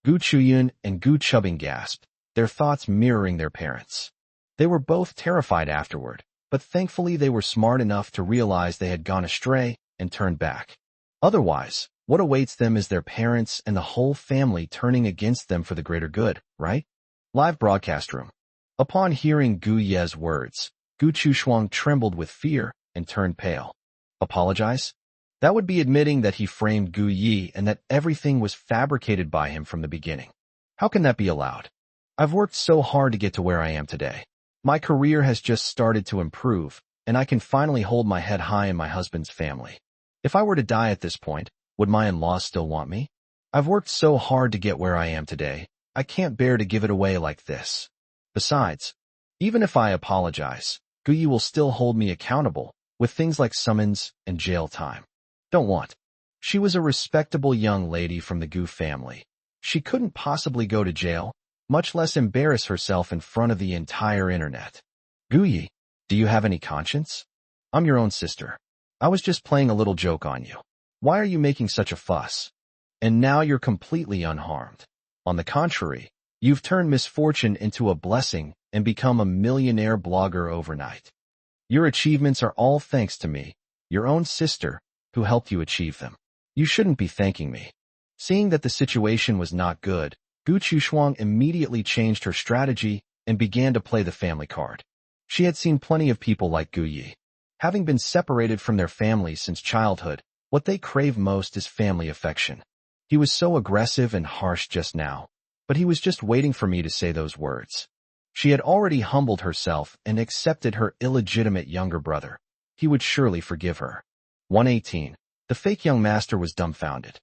Gu Chuyun and Gu Chubbing gasped, their thoughts mirroring their parents. They were both terrified afterward, but thankfully they were smart enough to realize they had gone astray and turned back. Otherwise, what awaits them is their parents and the whole family turning against them for the greater good, right? Live broadcast room. Upon hearing Gu Ye's words, Gu Chushuang trembled with fear and turned pale. Apologize? That would be admitting that he framed Gu Yi and that everything was fabricated by him from the beginning. How can that be allowed? I've worked so hard to get to where I am today. My career has just started to improve, and I can finally hold my head high in my husband's family. If I were to die at this point, would my in-laws still want me? I've worked so hard to get where I am today, I can't bear to give it away like this. Besides, even if I apologize, Gu Yi will still hold me accountable, with things like summons and jail time. Don't want. She was a respectable young lady from the Gu family. She couldn't possibly go to jail, much less embarrass herself in front of the entire internet. Gu Yi, do you have any conscience? I'm your own sister. I was just playing a little joke on you. Why are you making such a fuss? And now you're completely unharmed. On the contrary, you've turned misfortune into a blessing and become a millionaire blogger overnight. Your achievements are all thanks to me, your own sister, who helped you achieve them. You shouldn't be thanking me. Seeing that the situation was not good, Gu Chushuang immediately changed her strategy and began to play the family card. She had seen plenty of people like Gu Yi. Having been separated from their families since childhood, what they crave most is family affection. He was so aggressive and harsh just now, but he was just waiting for me to say those words. She had already humbled herself and accepted her illegitimate younger brother. He would surely forgive her. 118. The fake young master was dumbfounded.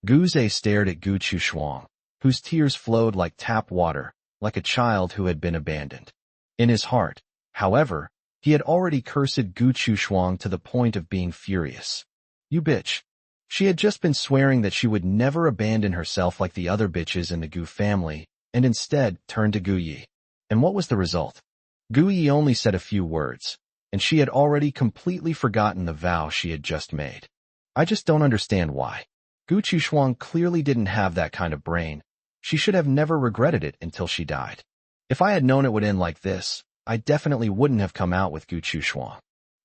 Gu Zhe stared at Gu Chushuang, whose tears flowed like tap water, like a child who had been abandoned. In his heart, however, he had already cursed Gu Chushuang to the point of being furious. You bitch. She had just been swearing that she would never abandon herself like the other bitches in the Gu family, and instead turned to Gu Yi. And what was the result? Gu Yi only said a few words, and she had already completely forgotten the vow she had just made. I just don't understand why. Gu Chushuang clearly didn't have that kind of brain. She should have never regretted it until she died. If I had known it would end like this, I definitely wouldn't have come out with Gu Chushuang.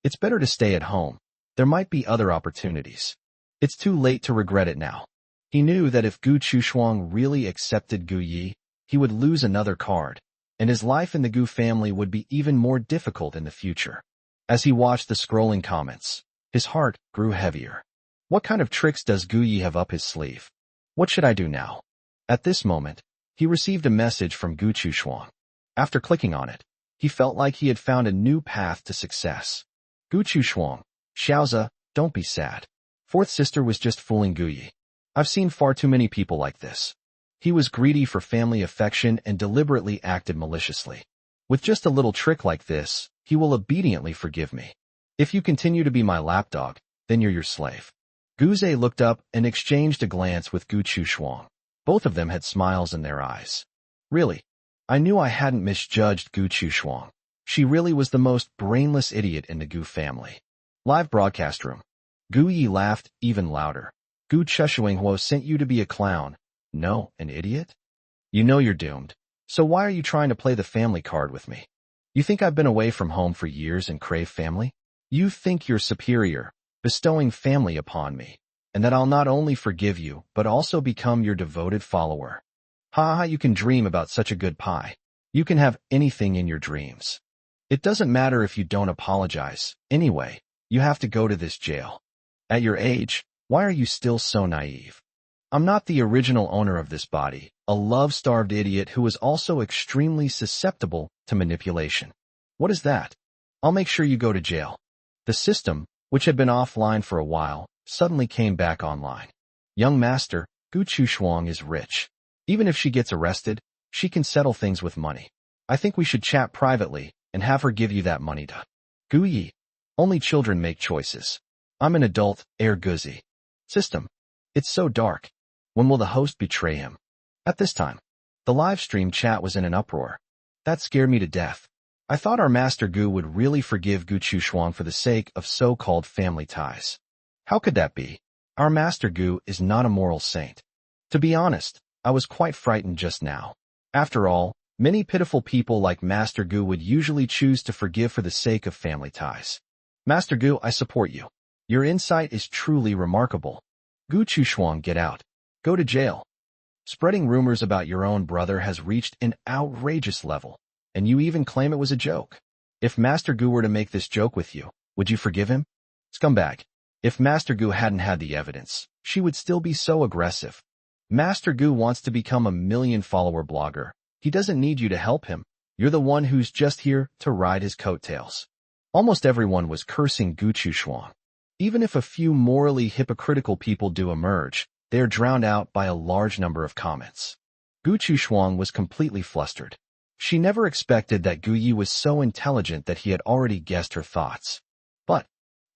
It's better to stay at home. There might be other opportunities. It's too late to regret it now. He knew that if Gu Chushuang really accepted Gu Yi, he would lose another card, and his life in the Gu family would be even more difficult in the future. As he watched the scrolling comments, his heart grew heavier. What kind of tricks does Gu Yi have up his sleeve? What should I do now? At this moment, he received a message from Gu Chushuang. After clicking on it, he felt like he had found a new path to success. Gu Chushuang, Xiaoza, don't be sad. Fourth sister was just fooling Gu Yi. I've seen far too many people like this. He was greedy for family affection and deliberately acted maliciously. With just a little trick like this, he will obediently forgive me. If you continue to be my lapdog, then you're your slave. Gu Zhe looked up and exchanged a glance with Gu Chushuang. Both of them had smiles in their eyes. Really? I knew I hadn't misjudged Gu Chushuang. She really was the most brainless idiot in the Gu family. Live broadcast room. Gu Yi laughed even louder. Gu Chushuang sent you to be a clown. No, an idiot? You know you're doomed. So why are you trying to play the family card with me? You think I've been away from home for years and crave family? You think you're superior, bestowing family upon me, and that I'll not only forgive you, but also become your devoted follower. Ha ha, you can dream about such a good pie. You can have anything in your dreams. It doesn't matter if you don't apologize. Anyway, you have to go to this jail. At your age, why are you still so naive? I'm not the original owner of this body, a love-starved idiot who is also extremely susceptible to manipulation. What is that? I'll make sure you go to jail. The system, which had been offline for a while, suddenly came back online. Young master, Gu Chushuang is rich. Even if she gets arrested, she can settle things with money. I think we should chat privately and have her give you that money to. Gu Yi. Only children make choices. I'm an adult, Guzi. System. It's so dark. When will the host betray him? At this time, the live stream chat was in an uproar. That scared me to death. I thought our master Gu would really forgive Gu Chushuang for the sake of so-called family ties. How could that be? Our master Gu is not a moral saint. To be honest, I was quite frightened just now. After all, many pitiful people like Master Gu would usually choose to forgive for the sake of family ties. Master Gu, I support you. Your insight is truly remarkable. Gu Chushuang, get out. Go to jail. Spreading rumors about your own brother has reached an outrageous level. and you even claim it was a joke. If Master Gu were to make this joke with you, would you forgive him? Scumbag. If Master Gu hadn't had the evidence, she would still be so aggressive. Master Gu wants to become a million-follower blogger. He doesn't need you to help him. You're the one who's just here to ride his coattails. Almost everyone was cursing Gu Chushuang. Even if a few morally hypocritical people do emerge, they are drowned out by a large number of comments. Gu Chushuang was completely flustered. She never expected that Gu Yi was so intelligent that he had already guessed her thoughts.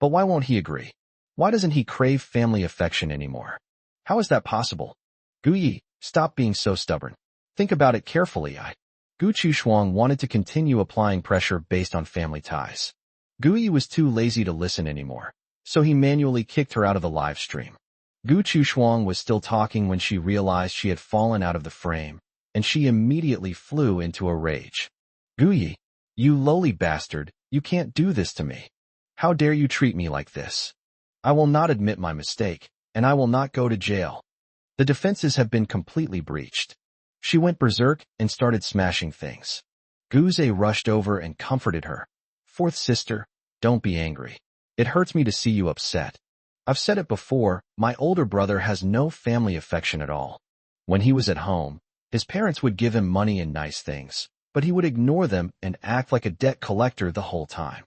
But why won't he agree? Why doesn't he crave family affection anymore? How is that possible? Gu Yi, stop being so stubborn. Think about it carefully. Gu Chushuang wanted to continue applying pressure based on family ties. Gu Yi was too lazy to listen anymore, so he manually kicked her out of the live stream. Gu Chushuang was still talking when she realized she had fallen out of the frame, and she immediately flew into a rage. Gu Yi, you lowly bastard, you can't do this to me. How dare you treat me like this? I will not admit my mistake, and I will not go to jail. The defenses have been completely breached. She went berserk and started smashing things. Gu Zhe rushed over and comforted her. Fourth sister, don't be angry. It hurts me to see you upset. I've said it before, my older brother has no family affection at all. When he was at home, his parents would give him money and nice things, but he would ignore them and act like a debt collector the whole time.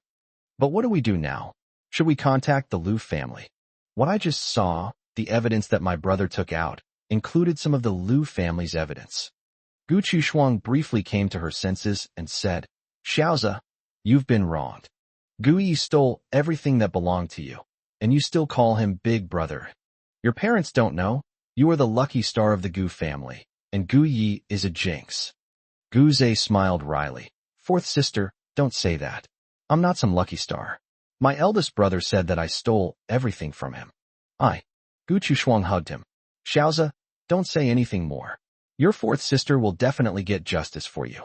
But what do we do now? Should we contact the Liu family? What I just saw, the evidence that my brother took out, included some of the Liu family's evidence. Gu Chushuang briefly came to her senses and said, Xiaoza, you've been wronged. Gu Yi stole everything that belonged to you, and you still call him Big Brother. Your parents don't know. You are the lucky star of the Gu family, and Gu Yi is a jinx. Gu Zhe smiled wryly. Fourth sister, don't say that. I'm not some lucky star. My eldest brother said that I stole everything from him. Gu Chushuang hugged him. Xiaoza, don't say anything more. Your fourth sister will definitely get justice for you.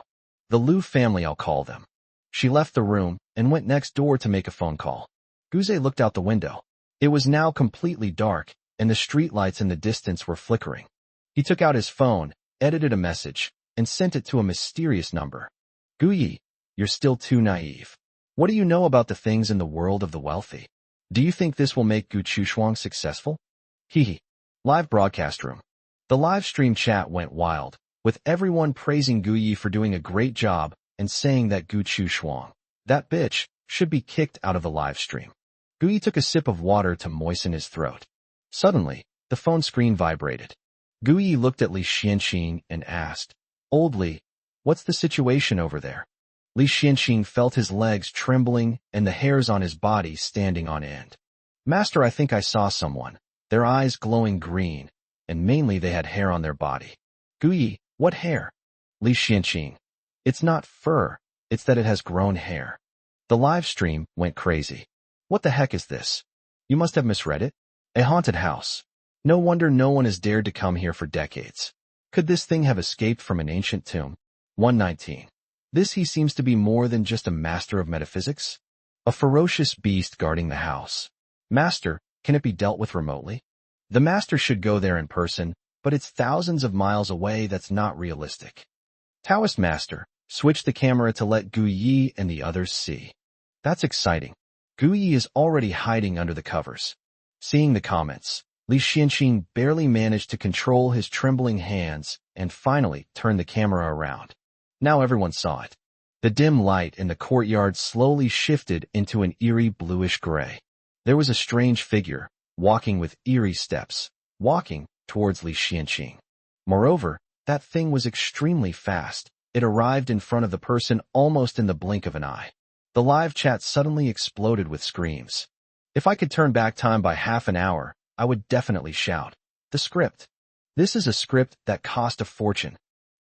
The Liu family, I'll call them. She left the room and went next door to make a phone call. Gu Zhe looked out the window. It was now completely dark, and the streetlights in the distance were flickering. He took out his phone, edited a message, and sent it to a mysterious number. Gu Yi, you're still too naive. What do you know about the things in the world of the wealthy? Do you think this will make Gu Chushuang successful? Live broadcast room. The live stream chat went wild, with everyone praising Gu Yi for doing a great job and saying that Gu Chushuang, that bitch, should be kicked out of the live stream. Gu Yi took a sip of water to moisten his throat. Suddenly, the phone screen vibrated. Gu Yi looked at Li Xianxing and asked, Old Li, what's the situation over there? Li Xianxing felt his legs trembling and the hairs on his body standing on end. Master, I think I saw someone, their eyes glowing green, and mainly they had hair on their body. Gu Yi, what hair? Li Xianxing. It's not fur, it's that it has grown hair. The live stream went crazy. What the heck is this? You must have misread it. A haunted house. No wonder no one has dared to come here for decades. Could this thing have escaped from an ancient tomb? 119. This he seems to be more than just a master of metaphysics. A ferocious beast guarding the house. Master, can it be dealt with remotely? The master should go there in person, but it's thousands of miles away. That's not realistic. Taoist master, switch the camera to let Gu Yi and the others see. That's exciting. Gu Yi is already hiding under the covers. Seeing the comments, Li Xianxing barely managed to control his trembling hands and finally turned the camera around. Now everyone saw it. The dim light in the courtyard slowly shifted into an eerie bluish gray. There was a strange figure, walking with eerie steps, walking towards Li Xianxing. Moreover, that thing was extremely fast. It arrived in front of the person almost in the blink of an eye. The live chat suddenly exploded with screams. If I could turn back time by half an hour, I would definitely shout. The script. This is a script that cost a fortune.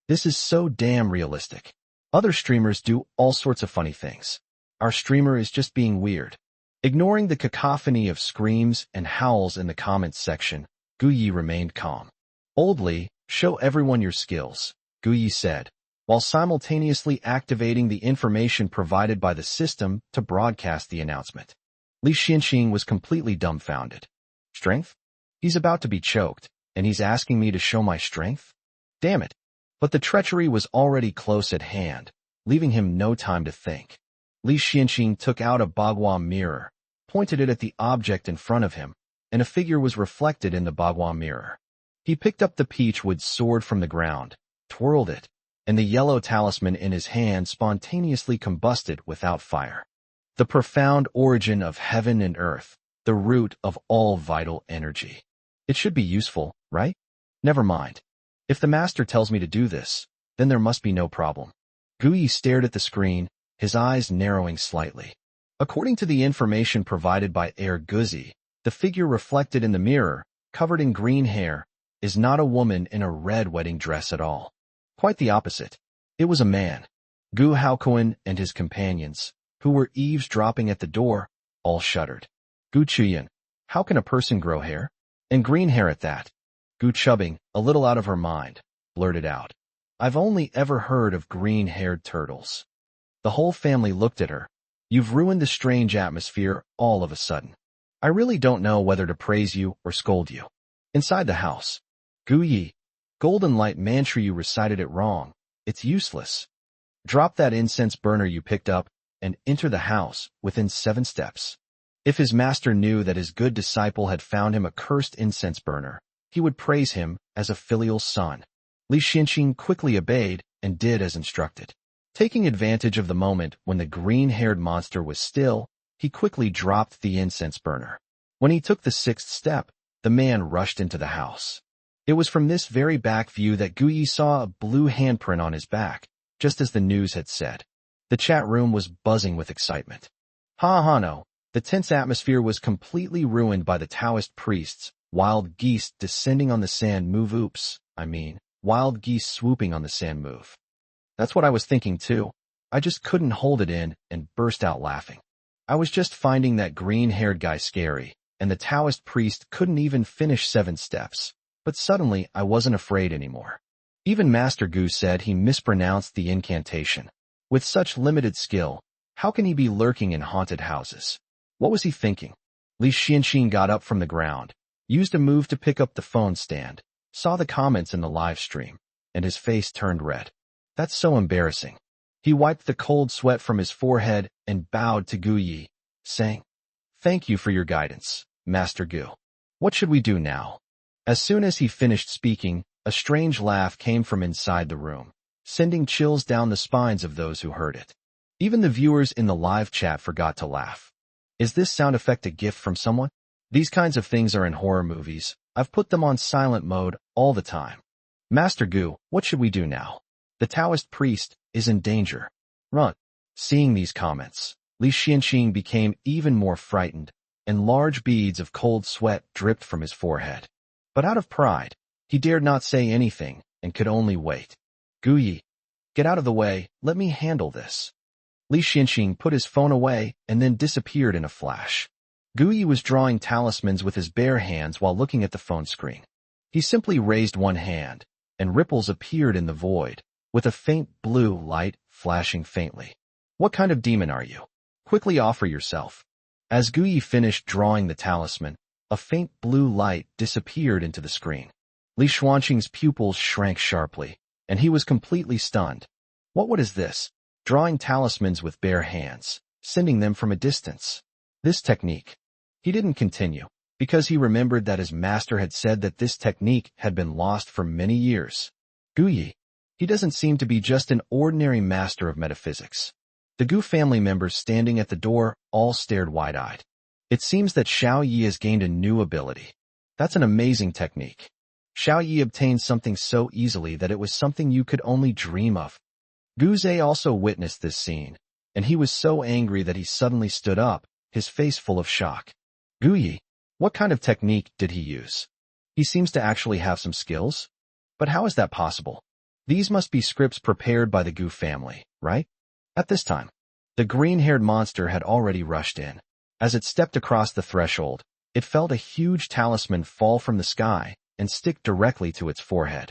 This is so damn realistic. Other streamers do all sorts of funny things. Our streamer is just being weird. Ignoring the cacophony of screams and howls in the comments section, Gu Yi remained calm. Old Li, show everyone your skills, Gu Yi said, while simultaneously activating the information provided by the system to broadcast the announcement. Li Xianxing was completely dumbfounded. Strength? He's about to be choked, and he's asking me to show my strength? Damn it. But the treachery was already close at hand. leaving him no time to think. Li Xianxing took out a bagua mirror, pointed it at the object in front of him, and a figure was reflected in the bagua mirror. He picked up the peachwood sword from the ground, twirled it, and the yellow talisman in his hand spontaneously combusted without fire. The profound origin of heaven and earth, the root of all vital energy. It should be useful, right? Never mind. If the master tells me to do this, then there must be no problem. Guyi stared at the screen, his eyes narrowing slightly. According to the information provided by Guzi, the figure reflected in the mirror, covered in green hair, is not a woman in a red wedding dress at all. Quite the opposite. It was a man. Gu Haokuan and his companions, who were eavesdropping at the door, all shuddered. Gu Chuyan, how can a person grow hair? And green hair at that? Gu Chubbing, a little out of her mind, blurted out. I've only ever heard of green-haired turtles. The whole family looked at her. You've ruined the strange atmosphere all of a sudden. I really don't know whether to praise you or scold you. Inside the house. Gu Yi, Golden Light Mantra, you recited it wrong. It's useless. Drop that incense burner you picked up and enter the house within 7 steps. If his master knew that his good disciple had found him a cursed incense burner, he would praise him as a filial son. Li Xianxing quickly obeyed and did as instructed. Taking advantage of the moment when the green-haired monster was still, he quickly dropped the incense burner. When he took the 6th step, the man rushed into the house. It was from this very back view that Guyi saw a blue handprint on his back, just as the news had said. The chat room was buzzing with excitement. No. The tense atmosphere was completely ruined by the Taoist priests, wild geese descending on the sand move. Wild geese swooping on the sand move. That's what I was thinking too. I just couldn't hold it in and burst out laughing. I was just finding that green-haired guy scary, and the Taoist priest couldn't even finish 7 steps. But suddenly I wasn't afraid anymore. Even Master Gu said he mispronounced the incantation. With such limited skill, how can he be lurking in haunted houses? What was he thinking? Li Xianxing got up from the ground, used a move to pick up the phone stand, saw the comments in the live stream, and his face turned red. That's so embarrassing. He wiped the cold sweat from his forehead and bowed to Gu Yi, saying, Thank you for your guidance, Master Gu. What should we do now? As soon as he finished speaking, a strange laugh came from inside the room, sending chills down the spines of those who heard it. Even the viewers in the live chat forgot to laugh. Is this sound effect a gift from someone? These kinds of things are in horror movies. I've put them on silent mode all the time. Master Gu, what should we do now? The Taoist priest is in danger. Run. Seeing these comments, Li Xianxing became even more frightened, and large beads of cold sweat dripped from his forehead. But out of pride, he dared not say anything and could only wait. Gu Yi, get out of the way, let me handle this. Li Xianxing put his phone away and then disappeared in a flash. Gu Yi was drawing talismans with his bare hands while looking at the phone screen. He simply raised one hand, and ripples appeared in the void, with a faint blue light flashing faintly. What kind of demon are you? Quickly offer yourself. As Gu Yi finished drawing the talisman, a faint blue light disappeared into the screen. Li Xuanxing's pupils shrank sharply, and he was completely stunned. What is this? Drawing talismans with bare hands, sending them from a distance. This technique. He didn't continue, because he remembered that his master had said that this technique had been lost for many years. Gu Yi. He doesn't seem to be just an ordinary master of metaphysics. The Gu family members standing at the door all stared wide-eyed. It seems that Xiao Yi has gained a new ability. That's an amazing technique. Xiao Yi obtained something so easily that it was something you could only dream of. Gu Zhe also witnessed this scene, and he was so angry that he suddenly stood up, his face full of shock. Gu Yi, what kind of technique did he use? He seems to actually have some skills. But how is that possible? These must be scripts prepared by the Gu family, right? At this time, the green-haired monster had already rushed in. As it stepped across the threshold, it felt a huge talisman fall from the sky and stick directly to its forehead.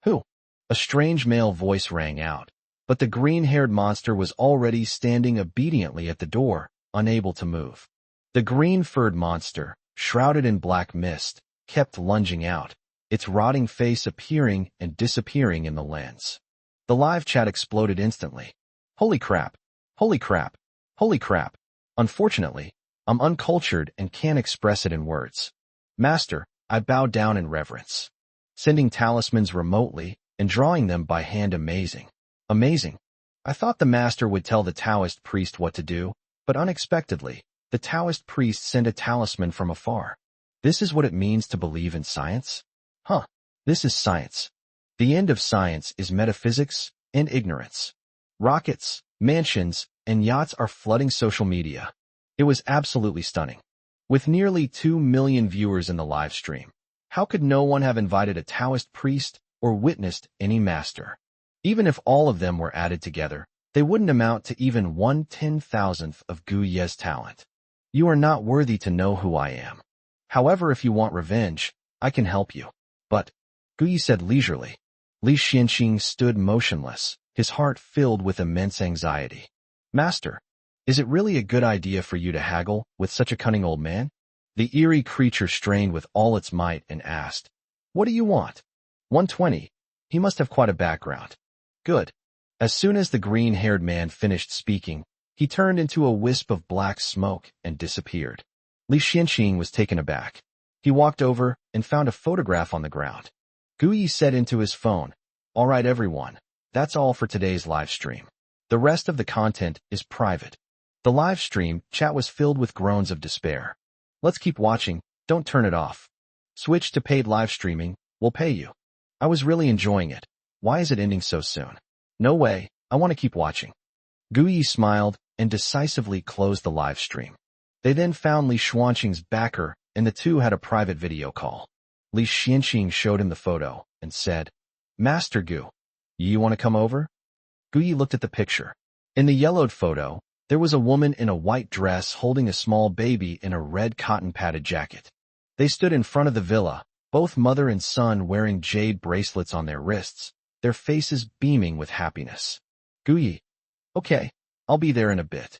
Who? A strange male voice rang out. But the green-haired monster was already standing obediently at the door, unable to move. The green-furred monster, shrouded in black mist, kept lunging out, its rotting face appearing and disappearing in the lens. The live chat exploded instantly. Holy crap. Holy crap. Holy crap. Unfortunately, I'm uncultured and can't express it in words. Master, I bow down in reverence. Sending talismans remotely and drawing them by hand amazing. Amazing. I thought the master would tell the Taoist priest what to do, but unexpectedly, the Taoist priest sent a talisman from afar. This is what it means to believe in science? Huh. This is science. The end of science is metaphysics and ignorance. Rockets, mansions, and yachts are flooding social media. It was absolutely stunning. With nearly 2 million viewers in the live stream, how could no one have invited a Taoist priest or witnessed any master? Even if all of them were added together, they wouldn't amount to even 1/10,000th of Gu Ye's talent. You are not worthy to know who I am. However, if you want revenge, I can help you. But, Gu Ye said leisurely. Li Xianqing stood motionless, his heart filled with immense anxiety. Master, is it really a good idea for you to haggle with such a cunning old man? The eerie creature strained with all its might and asked, What do you want? 120. He must have quite a background. Good. As soon as the green-haired man finished speaking, he turned into a wisp of black smoke and disappeared. Li Xianqing was taken aback. He walked over and found a photograph on the ground. Gu Yi said into his phone, All right, everyone, that's all for today's live stream. The rest of the content is private. The live stream chat was filled with groans of despair. Let's keep watching, don't turn it off. Switch to paid live streaming, we'll pay you. I was really enjoying it. Why is it ending so soon? No way, I want to keep watching. Gu Yi smiled and decisively closed the live stream. They then found Li Xuanqing's backer, and the two had a private video call. Li Xianqing showed him the photo and said, Master Gu, you want to come over? Gu Yi looked at the picture. In the yellowed photo, there was a woman in a white dress holding a small baby in a red cotton-padded jacket. They stood in front of the villa, both mother and son wearing jade bracelets on their wrists, their faces beaming with happiness. Gu Yi, okay, I'll be there in a bit.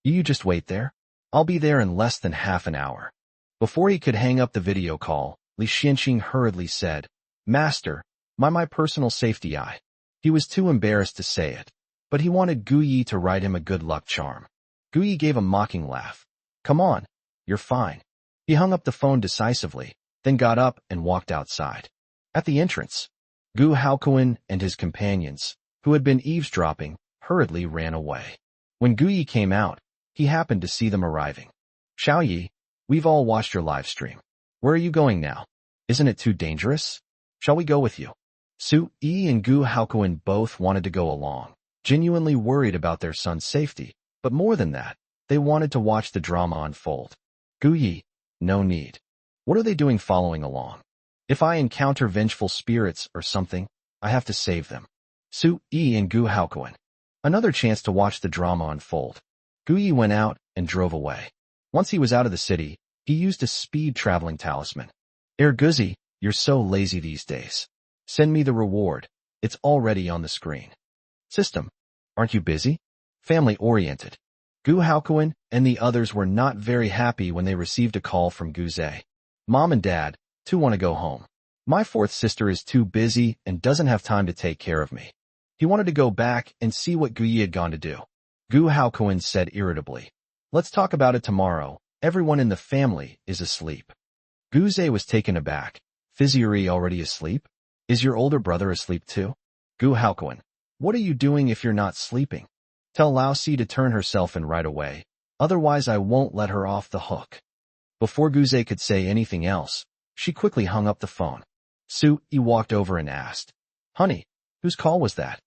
You just wait there. I'll be there in less than half an hour. Before he could hang up the video call, Li Xianqing hurriedly said, Master, my personal safety eye. He was too embarrassed to say it, but he wanted Gu Yi to write him a good luck charm. Gu Yi gave a mocking laugh. Come on, you're fine. He hung up the phone decisively, then got up and walked outside. At the entrance, Gu Haokuan and his companions, who had been eavesdropping, hurriedly ran away. When Gu Yi came out, he happened to see them arriving. Xiao Yi, we've all watched your live stream. Where are you going now? Isn't it too dangerous? Shall we go with you? Su Yi and Gu Haokuan both wanted to go along, genuinely worried about their son's safety, but more than that, they wanted to watch the drama unfold. Gu Yi, no need. What are they doing following along? If I encounter vengeful spirits or something, I have to save them. Su Yi and Gu Haokuan. Another chance to watch the drama unfold. Gu Yi went out and drove away. Once he was out of the city, he used a speed-traveling talisman. Guzi, you're so lazy these days. Send me the reward. It's already on the screen. System, aren't you busy? Family-oriented. Gu Haokuan and the others were not very happy when they received a call from Gu Zhe. Mom and Dad, too want to go home. My fourth sister is too busy and doesn't have time to take care of me. He wanted to go back and see what Gu Yi had gone to do. Gu Haokuan said irritably, Let's talk about it tomorrow. Everyone in the family is asleep. Gu Zhe was taken aback. Fizuri already asleep? Is your older brother asleep too? Gu Haokuan, what are you doing if you're not sleeping? Tell Lao Si to turn herself in right away, otherwise I won't let her off the hook. Before Gu Zhe could say anything else, she quickly hung up the phone. Su Yi walked over and asked, Honey, whose call was that?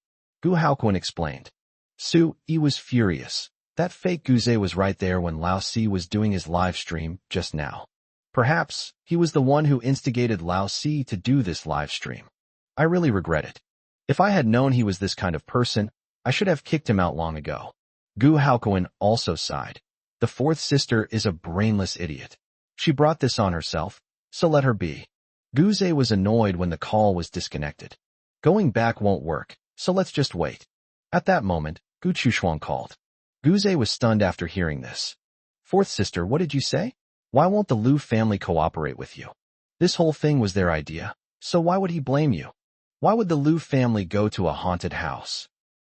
Gu Haokuan explained. Su Yi was furious. That fake Gu Zhe was right there when Lao Si was doing his live stream just now. Perhaps he was the one who instigated Lao Si to do this live stream. I really regret it. If I had known he was this kind of person, I should have kicked him out long ago. Gu Haokuan also sighed. The fourth sister is a brainless idiot. She brought this on herself, so let her be. Gu Zhe was annoyed when the call was disconnected. Going back won't work, so let's just wait. At that moment, Gu Chushuang called. Gu Zhe was stunned after hearing this. Fourth sister, what did you say? Why won't the Lu family cooperate with you? This whole thing was their idea, so why would he blame you? Why would the Lu family go to a haunted house?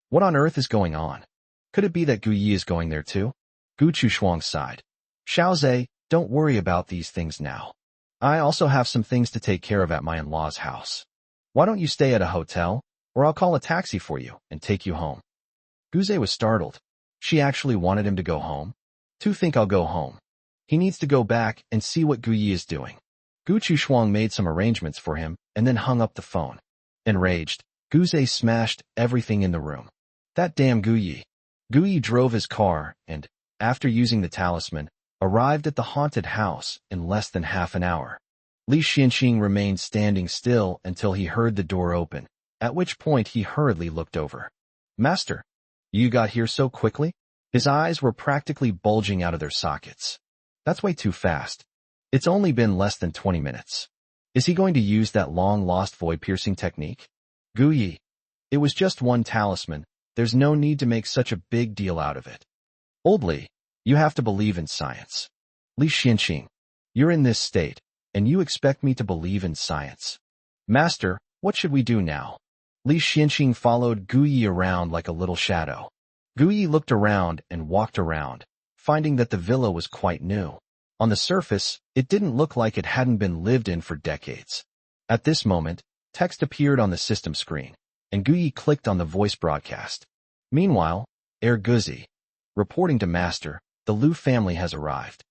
What on earth is going on? Could it be that Gu Yi is going there too? Gu Chushuang sighed. Xiaozhe, don't worry about these things now. I also have some things to take care of at my in-laws' house. Why don't you stay at a hotel, or I'll call a taxi for you and take you home. Guze was startled. She actually wanted him to go home? To think I'll go home. He needs to go back and see what Gu Yi is doing. Gu Chushuang made some arrangements for him and then hung up the phone. Enraged, Guze smashed everything in the room. That damn Gu Yi. Gu Yi drove his car and, after using the talisman, arrived at the haunted house in less than half an hour. Li Xianxing remained standing still until he heard the door open, at which point he hurriedly looked over. Master, you got here so quickly? His eyes were practically bulging out of their sockets. That's way too fast. It's only been less than 20 minutes. Is he going to use that long-lost void-piercing technique? Gu Yi. It was just one talisman. There's no need to make such a big deal out of it. Old Li, you have to believe in science. Li Xianxing, you're in this state, and you expect me to believe in science. Master, what should we do now? Li Xianxing followed Gu Yi around like a little shadow. Gu Yi looked around and walked around, finding that the villa was quite new. On the surface, it didn't look like it hadn't been lived in for decades. At this moment, text appeared on the system screen, and Gu Yi clicked on the voice broadcast. Meanwhile, Guzi, reporting to Master, the Liu family has arrived.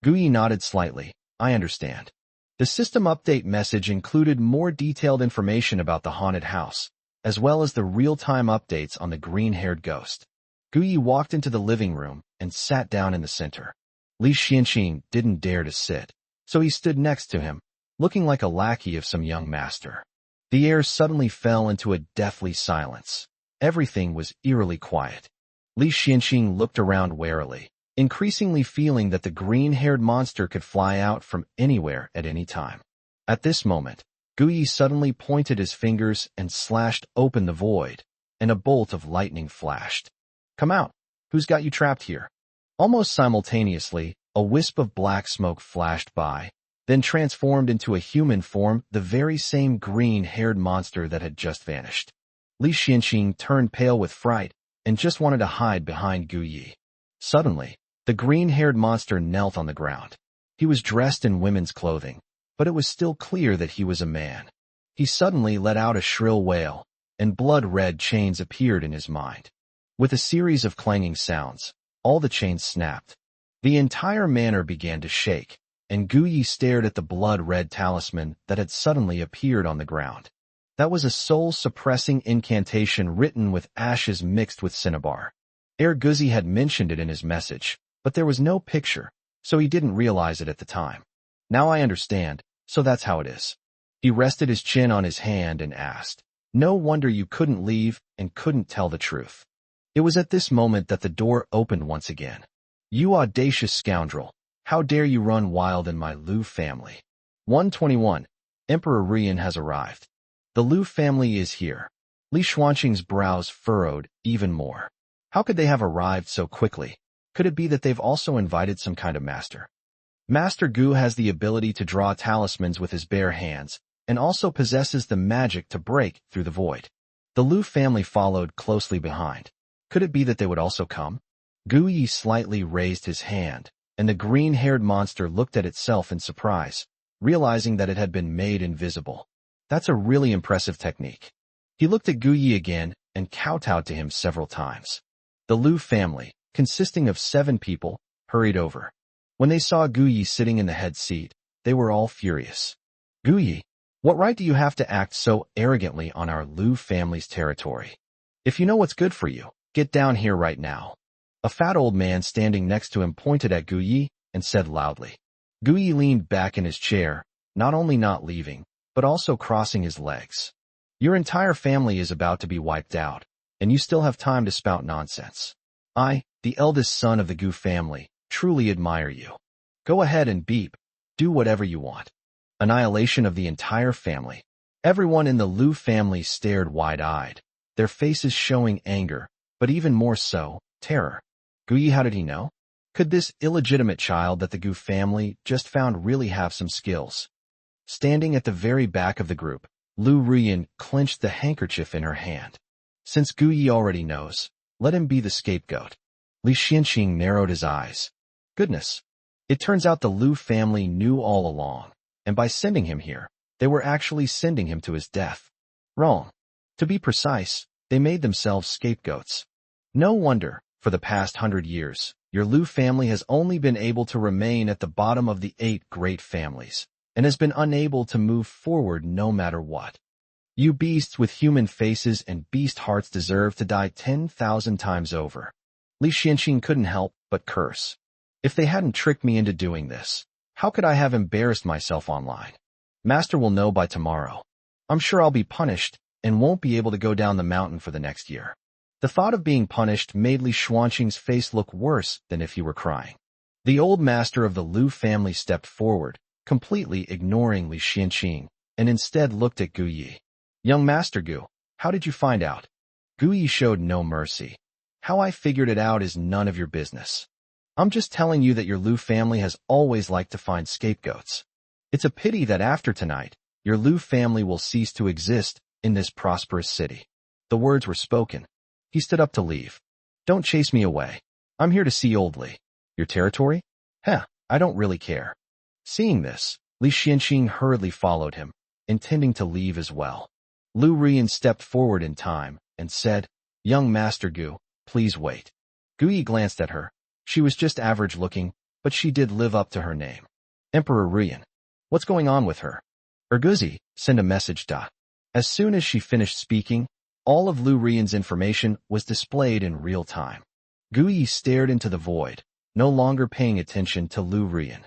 Gu Yi nodded slightly. I understand. The system update message included more detailed information about the haunted house, as well as the real-time updates on the green-haired ghost. Gu Yi walked into the living room and sat down in the center. Li Xianxing didn't dare to sit, so he stood next to him, looking like a lackey of some young master. The air suddenly fell into a deathly silence. Everything was eerily quiet. Li Xianxing looked around warily, increasingly feeling that the green-haired monster could fly out from anywhere at any time. At this moment, Gu Yi suddenly pointed his fingers and slashed open the void, and a bolt of lightning flashed. Come out! Who's got you trapped here? Almost simultaneously, a wisp of black smoke flashed by, then transformed into a human form, the very same green-haired monster that had just vanished. Li Xianxing turned pale with fright and just wanted to hide behind Gu Yi. Suddenly, the green-haired monster knelt on the ground. He was dressed in women's clothing, but it was still clear that he was a man. He suddenly let out a shrill wail, and blood-red chains appeared in his mind. With a series of clanging sounds, all the chains snapped. The entire manor began to shake, and Gu Yi stared at the blood-red talisman that had suddenly appeared on the ground. That was a soul-suppressing incantation written with ashes mixed with cinnabar. Guzi had mentioned it in his message, but there was no picture, so he didn't realize it at the time. Now I understand, so that's how it is. He rested his chin on his hand and asked, No wonder you couldn't leave and couldn't tell the truth. It was at this moment that the door opened once again. You audacious scoundrel, how dare you run wild in my Liu family? 121. Emperor Rian has arrived. The Liu family is here. Li Xuanqing's brows furrowed even more. How could they have arrived so quickly? Could it be that they've also invited some kind of master? Master Gu has the ability to draw talismans with his bare hands, and also possesses the magic to break through the void. The Liu family followed closely behind. Could it be that they would also come? Gu Yi slightly raised his hand, and the green-haired monster looked at itself in surprise, realizing that it had been made invisible. That's a really impressive technique. He looked at Gu Yi again and kowtowed to him several times. The Liu family, consisting of 7 people, hurried over. When they saw Gu Yi sitting in the head seat, they were all furious. Gu Yi, what right do you have to act so arrogantly on our Liu family's territory? If you know what's good for you, get down here right now. A fat old man standing next to him pointed at Gu Yi and said loudly. Gu Yi leaned back in his chair, not only not leaving, but also crossing his legs. Your entire family is about to be wiped out, and you still have time to spout nonsense. I, the eldest son of the Gu family, truly admire you. Go ahead and beep. Do whatever you want. Annihilation of the entire family. Everyone in the Liu family stared wide-eyed, their faces showing anger, but even more so, terror. Gu Yi, how did he know? Could this illegitimate child that the Gu family just found really have some skills? Standing at the very back of the group, Liu Ruyan clenched the handkerchief in her hand. Since Gu Yi already knows, Let him be the scapegoat. Li Xianqing narrowed his eyes. Goodness. It turns out the Lu family knew all along, and by sending him here, they were actually sending him to his death. Wrong. To be precise, they made themselves scapegoats. No wonder, for the past 100 years, your Lu family has only been able to remain at the bottom of the 8 great families, and has been unable to move forward no matter what. You beasts with human faces and beast hearts deserve to die 10,000 times over. Li Xianqing couldn't help but curse. If they hadn't tricked me into doing this, how could I have embarrassed myself online? Master will know by tomorrow. I'm sure I'll be punished and won't be able to go down the mountain for the next year. The thought of being punished made Li Xuanqing's face look worse than if he were crying. The old master of the Lu family stepped forward, completely ignoring Li Xianqing, and instead looked at Gu Yi. Young Master Gu, how did you find out? Gu Yi showed no mercy. How I figured it out is none of your business. I'm just telling you that your Lu family has always liked to find scapegoats. It's a pity that after tonight, your Lu family will cease to exist in this prosperous city. The words were spoken. He stood up to leave. Don't chase me away. I'm here to see Old Li. Your territory? I don't really care. Seeing this, Li Xianqing hurriedly followed him, intending to leave as well. Lu Rian stepped forward in time and said, Young Master Gu, please wait. Gu Yi glanced at her. She was just average looking, but she did live up to her name. Emperor Rian. What's going on with her? Erguzi, send a message. As soon as she finished speaking, all of Lu Rian's information was displayed in real time. Gu Yi stared into the void, no longer paying attention to Lu Rian.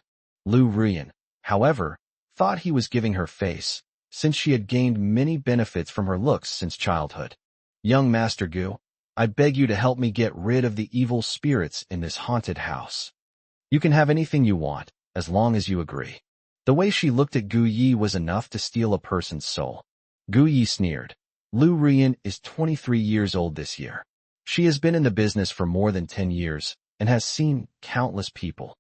Lu Rian, however, thought he was giving her face, since she had gained many benefits from her looks since childhood. Young Master Gu, I beg you to help me get rid of the evil spirits in this haunted house. You can have anything you want, as long as you agree. The way she looked at Gu Yi was enough to steal a person's soul. Gu Yi sneered. Lu Rian is 23 years old this year. She has been in the business for more than 10 years and has seen countless people.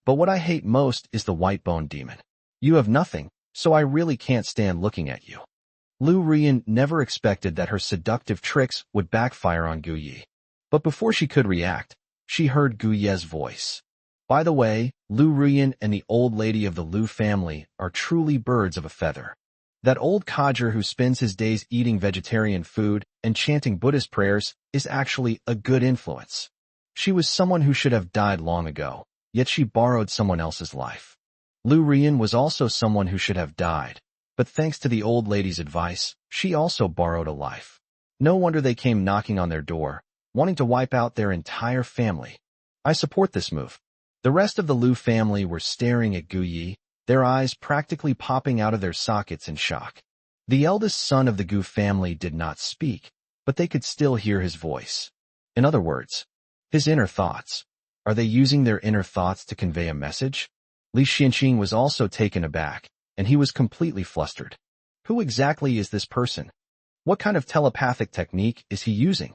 But what I hate most is the white-bone demon. You have nothing, so I really can't stand looking at you. Lu Rian never expected that her seductive tricks would backfire on Gu Yi. But before she could react, she heard Gu Ye's voice. By the way, Lu Rian and the old lady of the Lu family are truly birds of a feather. That old codger who spends his days eating vegetarian food and chanting Buddhist prayers is actually a good influence. She was someone who should have died long ago, yet she borrowed someone else's life. Lu Rian was also someone who should have died, but thanks to the old lady's advice, she also borrowed a life. No wonder they came knocking on their door, wanting to wipe out their entire family. I support this move. The rest of the Lu family were staring at Gu Yi, their eyes practically popping out of their sockets in shock. The eldest son of the Gu family did not speak, but they could still hear his voice. In other words, his inner thoughts. Are they using their inner thoughts to convey a message? Li Xianqing was also taken aback, and he was completely flustered. Who exactly is this person? What kind of telepathic technique is he using?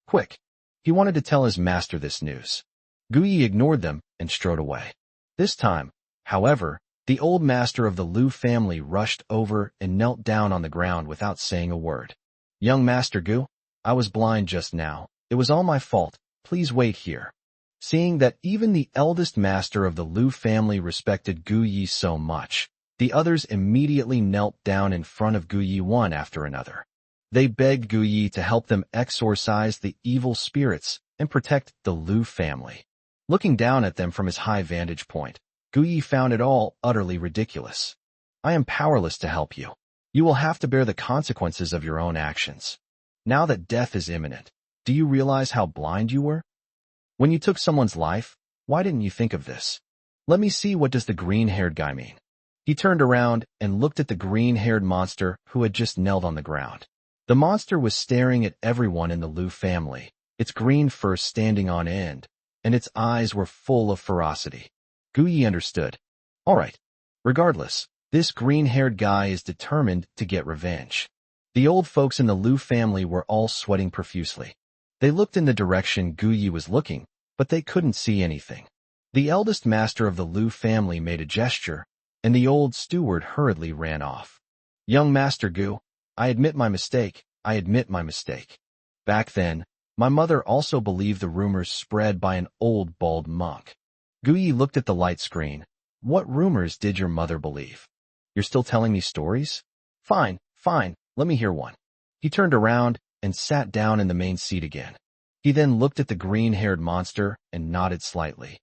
Quick! He wanted to tell his master this news. Gu Yi ignored them and strode away. This time, however, the old master of the Lu family rushed over and knelt down on the ground without saying a word. Young Master Gu, I was blind just now. It was all my fault. Please wait here. Seeing that even the eldest master of the Lu family respected Gu Yi so much, the others immediately knelt down in front of Gu Yi one after another. They begged Gu Yi to help them exorcise the evil spirits and protect the Lu family. Looking down at them from his high vantage point, Gu Yi found it all utterly ridiculous. I am powerless to help you. You will have to bear the consequences of your own actions. Now that death is imminent, do you realize how blind you were? When you took someone's life, why didn't you think of this? Let me see, what does the green-haired guy mean? He turned around and looked at the green-haired monster who had just knelt on the ground. The monster was staring at everyone in the Lu family, its green fur standing on end, and its eyes were full of ferocity. Gu Yi understood. All right. Regardless, this green-haired guy is determined to get revenge. The old folks in the Lu family were all sweating profusely. They looked in the direction Gu Yi was looking, but they couldn't see anything. The eldest master of the Lu family made a gesture, and the old steward hurriedly ran off. Young Master Gu, I admit my mistake. I admit my mistake. Back then, My mother also believed the rumors spread by an old bald monk. Guyi looked at the light screen. What rumors did your mother believe? You're still telling me stories? Fine, fine, let me hear one. He turned around and sat down in the main seat again. He then looked at the green-haired monster and nodded slightly.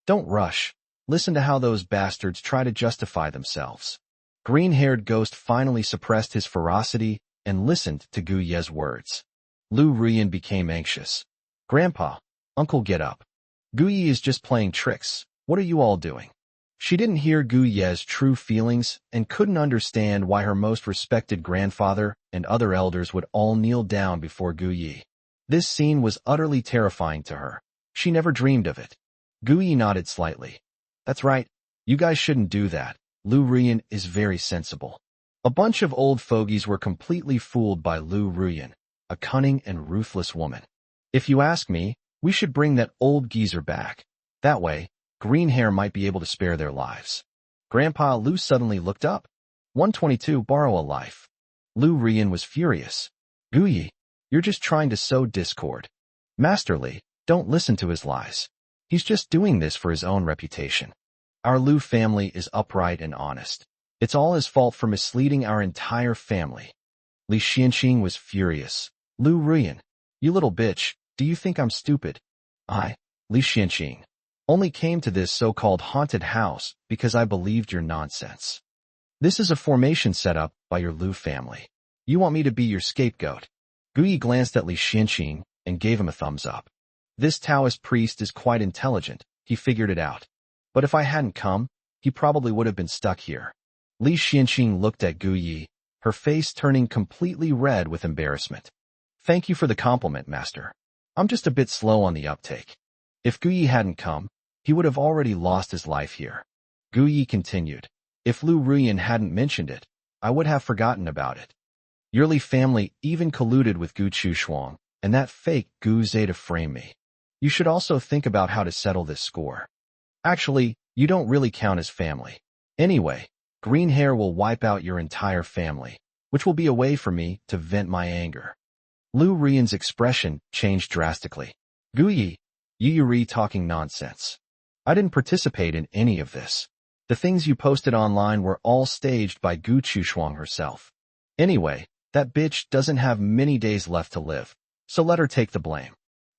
Don't rush. Listen to how those bastards try to justify themselves. Green-haired ghost finally suppressed his ferocity and listened to Gu Ye's words. Lu Ruyan became anxious. Grandpa, Uncle, get up. Gu Ye is just playing tricks. What are you all doing? She didn't hear Gu Ye's true feelings and couldn't understand why her most respected grandfather and other elders would all kneel down before Gu Ye. This scene was utterly terrifying to her. She never dreamed of it. Gu Ye nodded slightly. That's right. You guys shouldn't do that. Lu Ruyan is very sensible. A bunch of old fogies were completely fooled by Lu Ruyan, a cunning and ruthless woman. If you ask me, we should bring that old geezer back. That way, green hair might be able to spare their lives. Grandpa Lu suddenly looked up. 122, borrow a life. Lu Ruyan was furious. Gu Ye, you're just trying to sow discord. Master Li, don't listen to his lies. He's just doing this for his own reputation. Our Lu family is upright and honest. It's all his fault for misleading our entire family. Li Xianqing was furious. Lu Ruyan, you little bitch, do you think I'm stupid? I, Li Xianqing, only came to this so-called haunted house because I believed your nonsense. This is a formation set up by your Lu family. You want me to be your scapegoat? Gu Ye glanced at Li Xianqing and gave him a thumbs up. This Taoist priest is quite intelligent. He figured it out. But if I hadn't come, he probably would have been stuck here. Li Xianqing looked at Gu Ye, her face turning completely red with embarrassment. Thank you for the compliment, master. I'm just a bit slow on the uptake. If Gu Ye hadn't come, he would have already lost his life here. Gu Ye continued. If Lu Ruyan hadn't mentioned it, I would have forgotten about it. Your Li family even colluded with Gu Chushuang and that fake Gu Zhe to frame me. You should also think about how to settle this score. Actually, you don't really count as family. Anyway, green hair will wipe out your entire family, which will be a way for me to vent my anger. Lu Ruyan's expression changed drastically. Gu Ye, you talking nonsense. I didn't participate in any of this. The things you posted online were all staged by Gu Chushuang herself. Anyway, that bitch doesn't have many days left to live, so let her take the blame.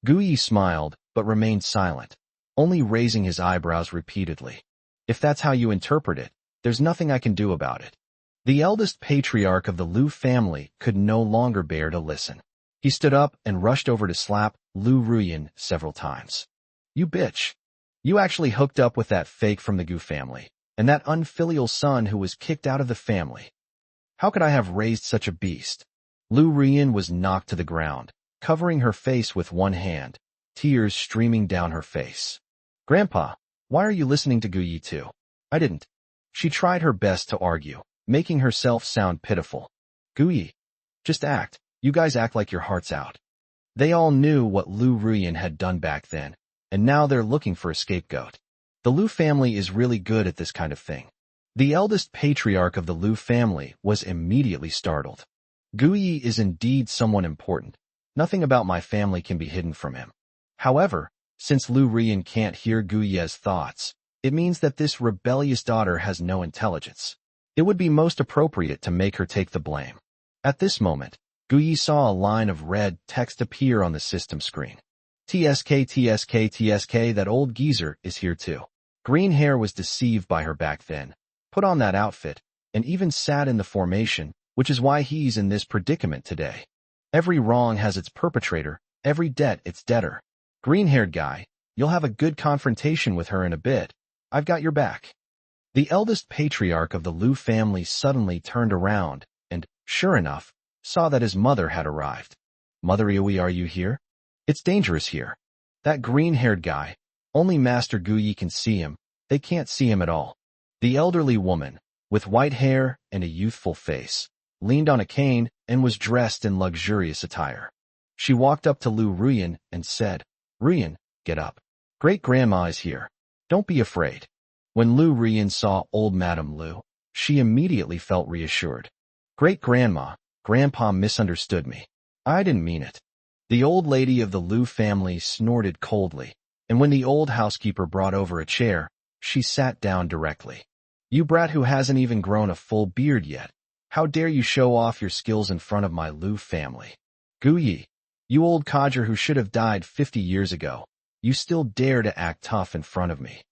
Gu Ye smiled, but remained silent, only raising his eyebrows repeatedly. If that's how you interpret it, there's nothing I can do about it. The eldest patriarch of the Lu family could no longer bear to listen. He stood up and rushed over to slap Lu Ruyan several times. You bitch. You actually hooked up with that fake from the Gu family, and that unfilial son who was kicked out of the family. How could I have raised such a beast? Lu Ruyan was knocked to the ground, covering her face with one hand, tears streaming down her face. Grandpa, why are you listening to Gu Ye too? I didn't. She tried her best to argue, making herself sound pitiful. Gu Ye, just act. You guys act like your heart's out. They all knew what Lu Ruyan had done back then, and now they're looking for a scapegoat. The Lu family is really good at this kind of thing. The eldest patriarch of the Lu family was immediately startled. Gu Ye is indeed someone important. Nothing about my family can be hidden from him. However, since Lu Ruyan can't hear Gu Ye's thoughts, it means that this rebellious daughter has no intelligence. It would be most appropriate to make her take the blame. At this moment, Gu Ye saw a line of red text appear on the system screen. TSK, TSK, TSK, that old geezer is here too. Green hair was deceived by her back then, put on that outfit, and even sat in the formation, which is why he's in this predicament today. Every wrong has its perpetrator, every debt its debtor. Green-haired guy, you'll have a good confrontation with her in a bit. I've got your back. The eldest patriarch of the Lu family suddenly turned around and, sure enough, saw that his mother had arrived. Mother Yui, are you here? It's dangerous here. That green-haired guy, only Master Gu Ye can see him. They can't see him at all. The elderly woman, with white hair and a youthful face, leaned on a cane and was dressed in luxurious attire. She walked up to Lu Ruyan and said, Ruyan, get up. Great-grandma is here. Don't be afraid. When Lu Ruyan saw old Madame Lu, she immediately felt reassured. Great-grandma, Grandpa misunderstood me. I didn't mean it. The old lady of the Liu family snorted coldly, and when the old housekeeper brought over a chair, she sat down directly. You brat who hasn't even grown a full beard yet. How dare you show off your skills in front of my Liu family? Gu Yi, you old codger who should have died 50 years ago. You still dare to act tough in front of me.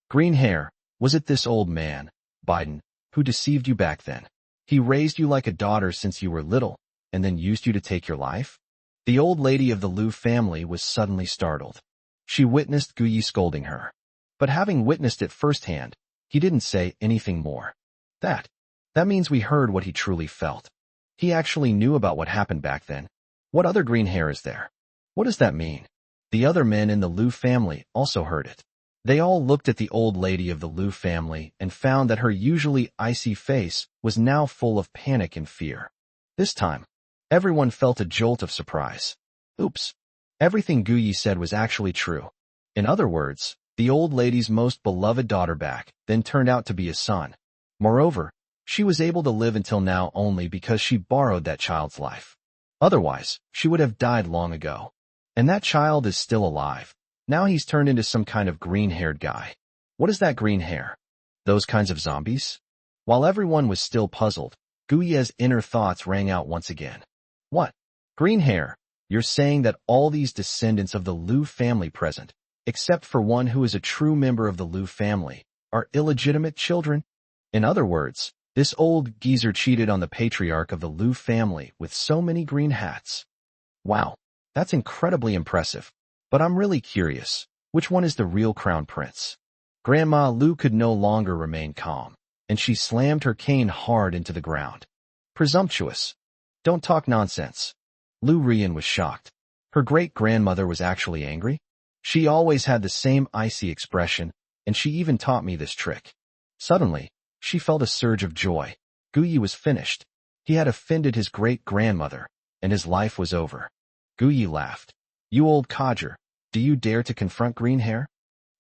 Green hair, was it this old man, Biden, who deceived you back then? He raised you like a daughter since you were little, and then used you to take your life? The old lady of the Liu family was suddenly startled. She witnessed Gu Yi scolding her. But having witnessed it firsthand, he didn't say anything more. That means we heard what he truly felt. He actually knew about what happened back then. What other green hair is there? What does that mean? The other men in the Liu family also heard it. They all looked at the old lady of the Liu family and found that her usually icy face was now full of panic and fear. This time, everyone felt a jolt of surprise. Oops. Everything Gu Yi said was actually true. In other words, the old lady's most beloved daughter back then turned out to be a son. Moreover, she was able to live until now only because she borrowed that child's life. Otherwise, she would have died long ago. And that child is still alive. Now he's turned into some kind of green-haired guy. What is that green hair? Those kinds of zombies? While everyone was still puzzled, Gu Yi's inner thoughts rang out once again. What? Green hair? You're saying that all these descendants of the Liu family present, except for one who is a true member of the Liu family, are illegitimate children? In other words, this old geezer cheated on the patriarch of the Liu family with so many green hats. Wow, that's incredibly impressive. But I'm really curious, which one is the real crown prince? Grandma Liu could no longer remain calm, and she slammed her cane hard into the ground. Presumptuous. Don't talk nonsense. Liu Rian was shocked. Her great-grandmother was actually angry? She always had the same icy expression, and she even taught me this trick. Suddenly, she felt a surge of joy. Gu Yi was finished. He had offended his great-grandmother, and his life was over. Gu Yi laughed. You old codger, do you dare to confront green hair?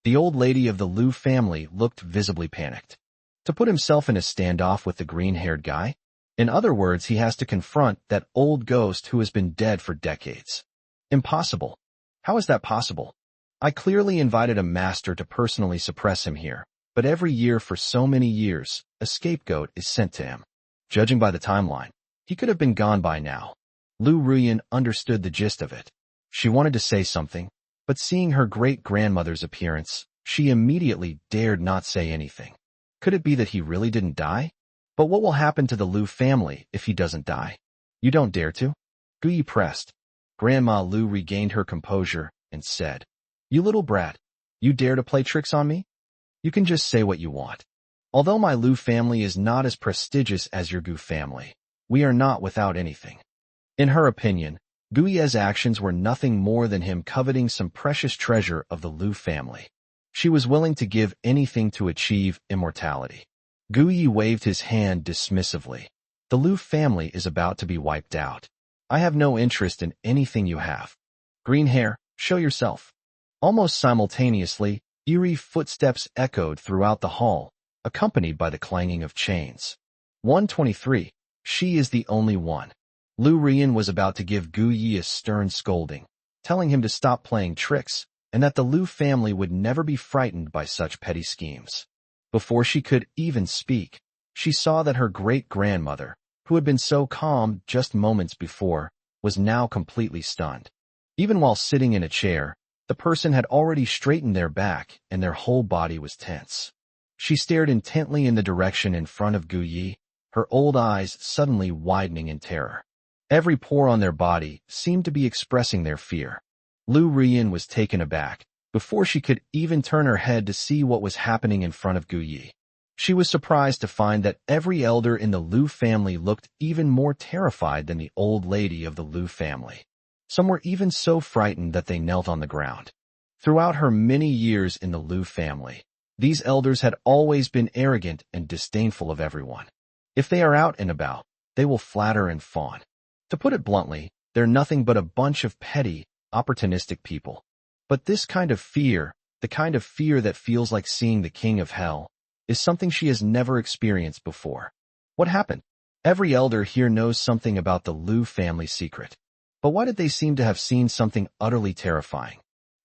The old lady of the Liu family looked visibly panicked. To put himself in a standoff with the green-haired guy? In other words, he has to confront that old ghost who has been dead for decades. Impossible. How is that possible? I clearly invited a master to personally suppress him here, but every year for so many years, a scapegoat is sent to him. Judging by the timeline, he could have been gone by now. Liu Ruyan understood the gist of it. She wanted to say something, but seeing her great-grandmother's appearance, she immediately dared not say anything. Could it be that he really didn't die? But what will happen to the Liu family if he doesn't die? You don't dare to? Gu Yi pressed. Grandma Liu regained her composure and said, You little brat, you dare to play tricks on me? You can just say what you want. Although my Liu family is not as prestigious as your Gu family, we are not without anything. In her opinion, Gu Yi's actions were nothing more than him coveting some precious treasure of the Liu family. She was willing to give anything to achieve immortality. Gu Yi waved his hand dismissively. The Liu family is about to be wiped out. I have no interest in anything you have. Green hair, show yourself. Almost simultaneously, eerie footsteps echoed throughout the hall, accompanied by the clanging of chains. 123. She is the only one. Liu Rian was about to give Gu Yi a stern scolding, telling him to stop playing tricks, and that the Liu family would never be frightened by such petty schemes. Before she could even speak, she saw that her great-grandmother, who had been so calm just moments before, was now completely stunned. Even while sitting in a chair, the person had already straightened their back and their whole body was tense. She stared intently in the direction in front of Gu Yi, her old eyes suddenly widening in terror. Every pore on their body seemed to be expressing their fear. Liu Rian was taken aback before she could even turn her head to see what was happening in front of Gu Yi. She was surprised to find that every elder in the Liu family looked even more terrified than the old lady of the Liu family. Some were even so frightened that they knelt on the ground. Throughout her many years in the Liu family, these elders had always been arrogant and disdainful of everyone. If they are out and about, they will flatter and fawn. To put it bluntly, they're nothing but a bunch of petty, opportunistic people. But this kind of fear, the kind of fear that feels like seeing the king of hell, is something she has never experienced before. What happened? Every elder here knows something about the Liu family secret. But why did they seem to have seen something utterly terrifying?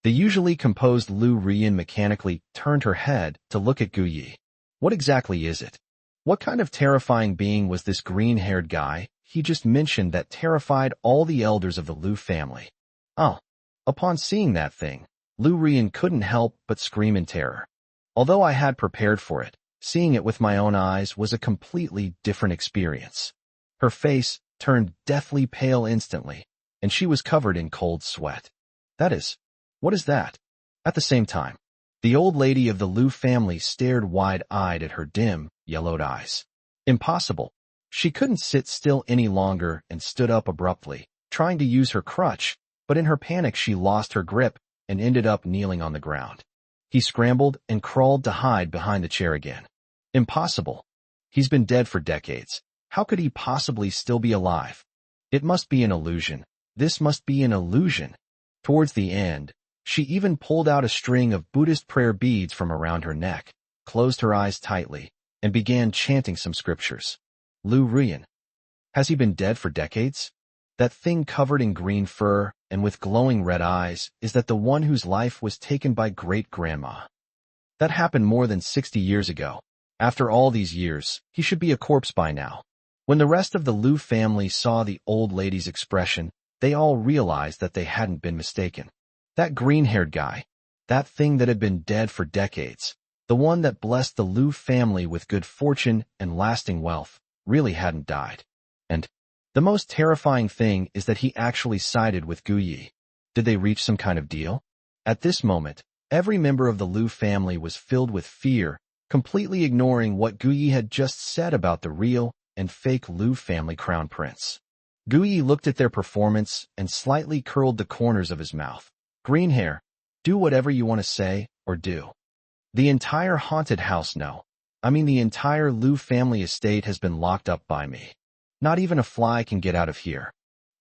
The usually composed Lu Rian mechanically turned her head to look at Gu Yi. What exactly is it? What kind of terrifying being was this green-haired guy he just mentioned that terrified all the elders of the Lu family? Oh, upon seeing that thing, Lu Rian couldn't help but scream in terror. Although I had prepared for it, seeing it with my own eyes was a completely different experience. Her face turned deathly pale instantly, and she was covered in cold sweat. What is that? At the same time, the old lady of the Lu family stared wide-eyed at her dim, yellowed eyes. Impossible. She couldn't sit still any longer and stood up abruptly, trying to use her crutch, but in her panic she lost her grip and ended up kneeling on the ground. He scrambled and crawled to hide behind the chair again. Impossible. He's been dead for decades. How could he possibly still be alive? It must be an illusion. This must be an illusion. Towards the end, she even pulled out a string of Buddhist prayer beads from around her neck, closed her eyes tightly, and began chanting some scriptures. Lu Rian. Has he been dead for decades? That thing covered in green fur and with glowing red eyes, is that the one whose life was taken by great-grandma? That happened more than 60 years ago. After all these years, he should be a corpse by now. When the rest of the Lu family saw the old lady's expression, they all realized that they hadn't been mistaken. That green-haired guy, that thing that had been dead for decades, the one that blessed the Lu family with good fortune and lasting wealth, really hadn't died. And the most terrifying thing is that he actually sided with Gu Yi. Did they reach some kind of deal? At this moment, every member of the Lu family was filled with fear, completely ignoring what Gu Yi had just said about the real and fake Lu family crown prince. Gu Yi looked at their performance and slightly curled the corners of his mouth. Green hair, do whatever you want to say or do. The entire haunted house the entire Lu family estate has been locked up by me. Not even a fly can get out of here.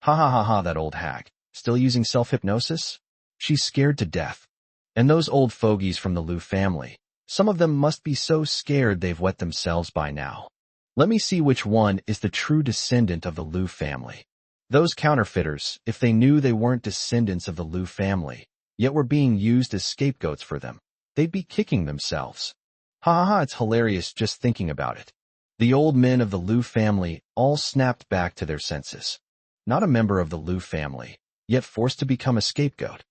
Ha ha ha ha, that old hag. Still using self-hypnosis? She's scared to death. And those old fogies from the Lu family, some of them must be so scared they've wet themselves by now. Let me see which one is the true descendant of the Lu family. Those counterfeiters, if they knew they weren't descendants of the Lu family, yet were being used as scapegoats for them, they'd be kicking themselves. Ha ha ha, it's hilarious just thinking about it. The old men of the Lu family all snapped back to their senses. Not a member of the Lu family, yet forced to become a scapegoat.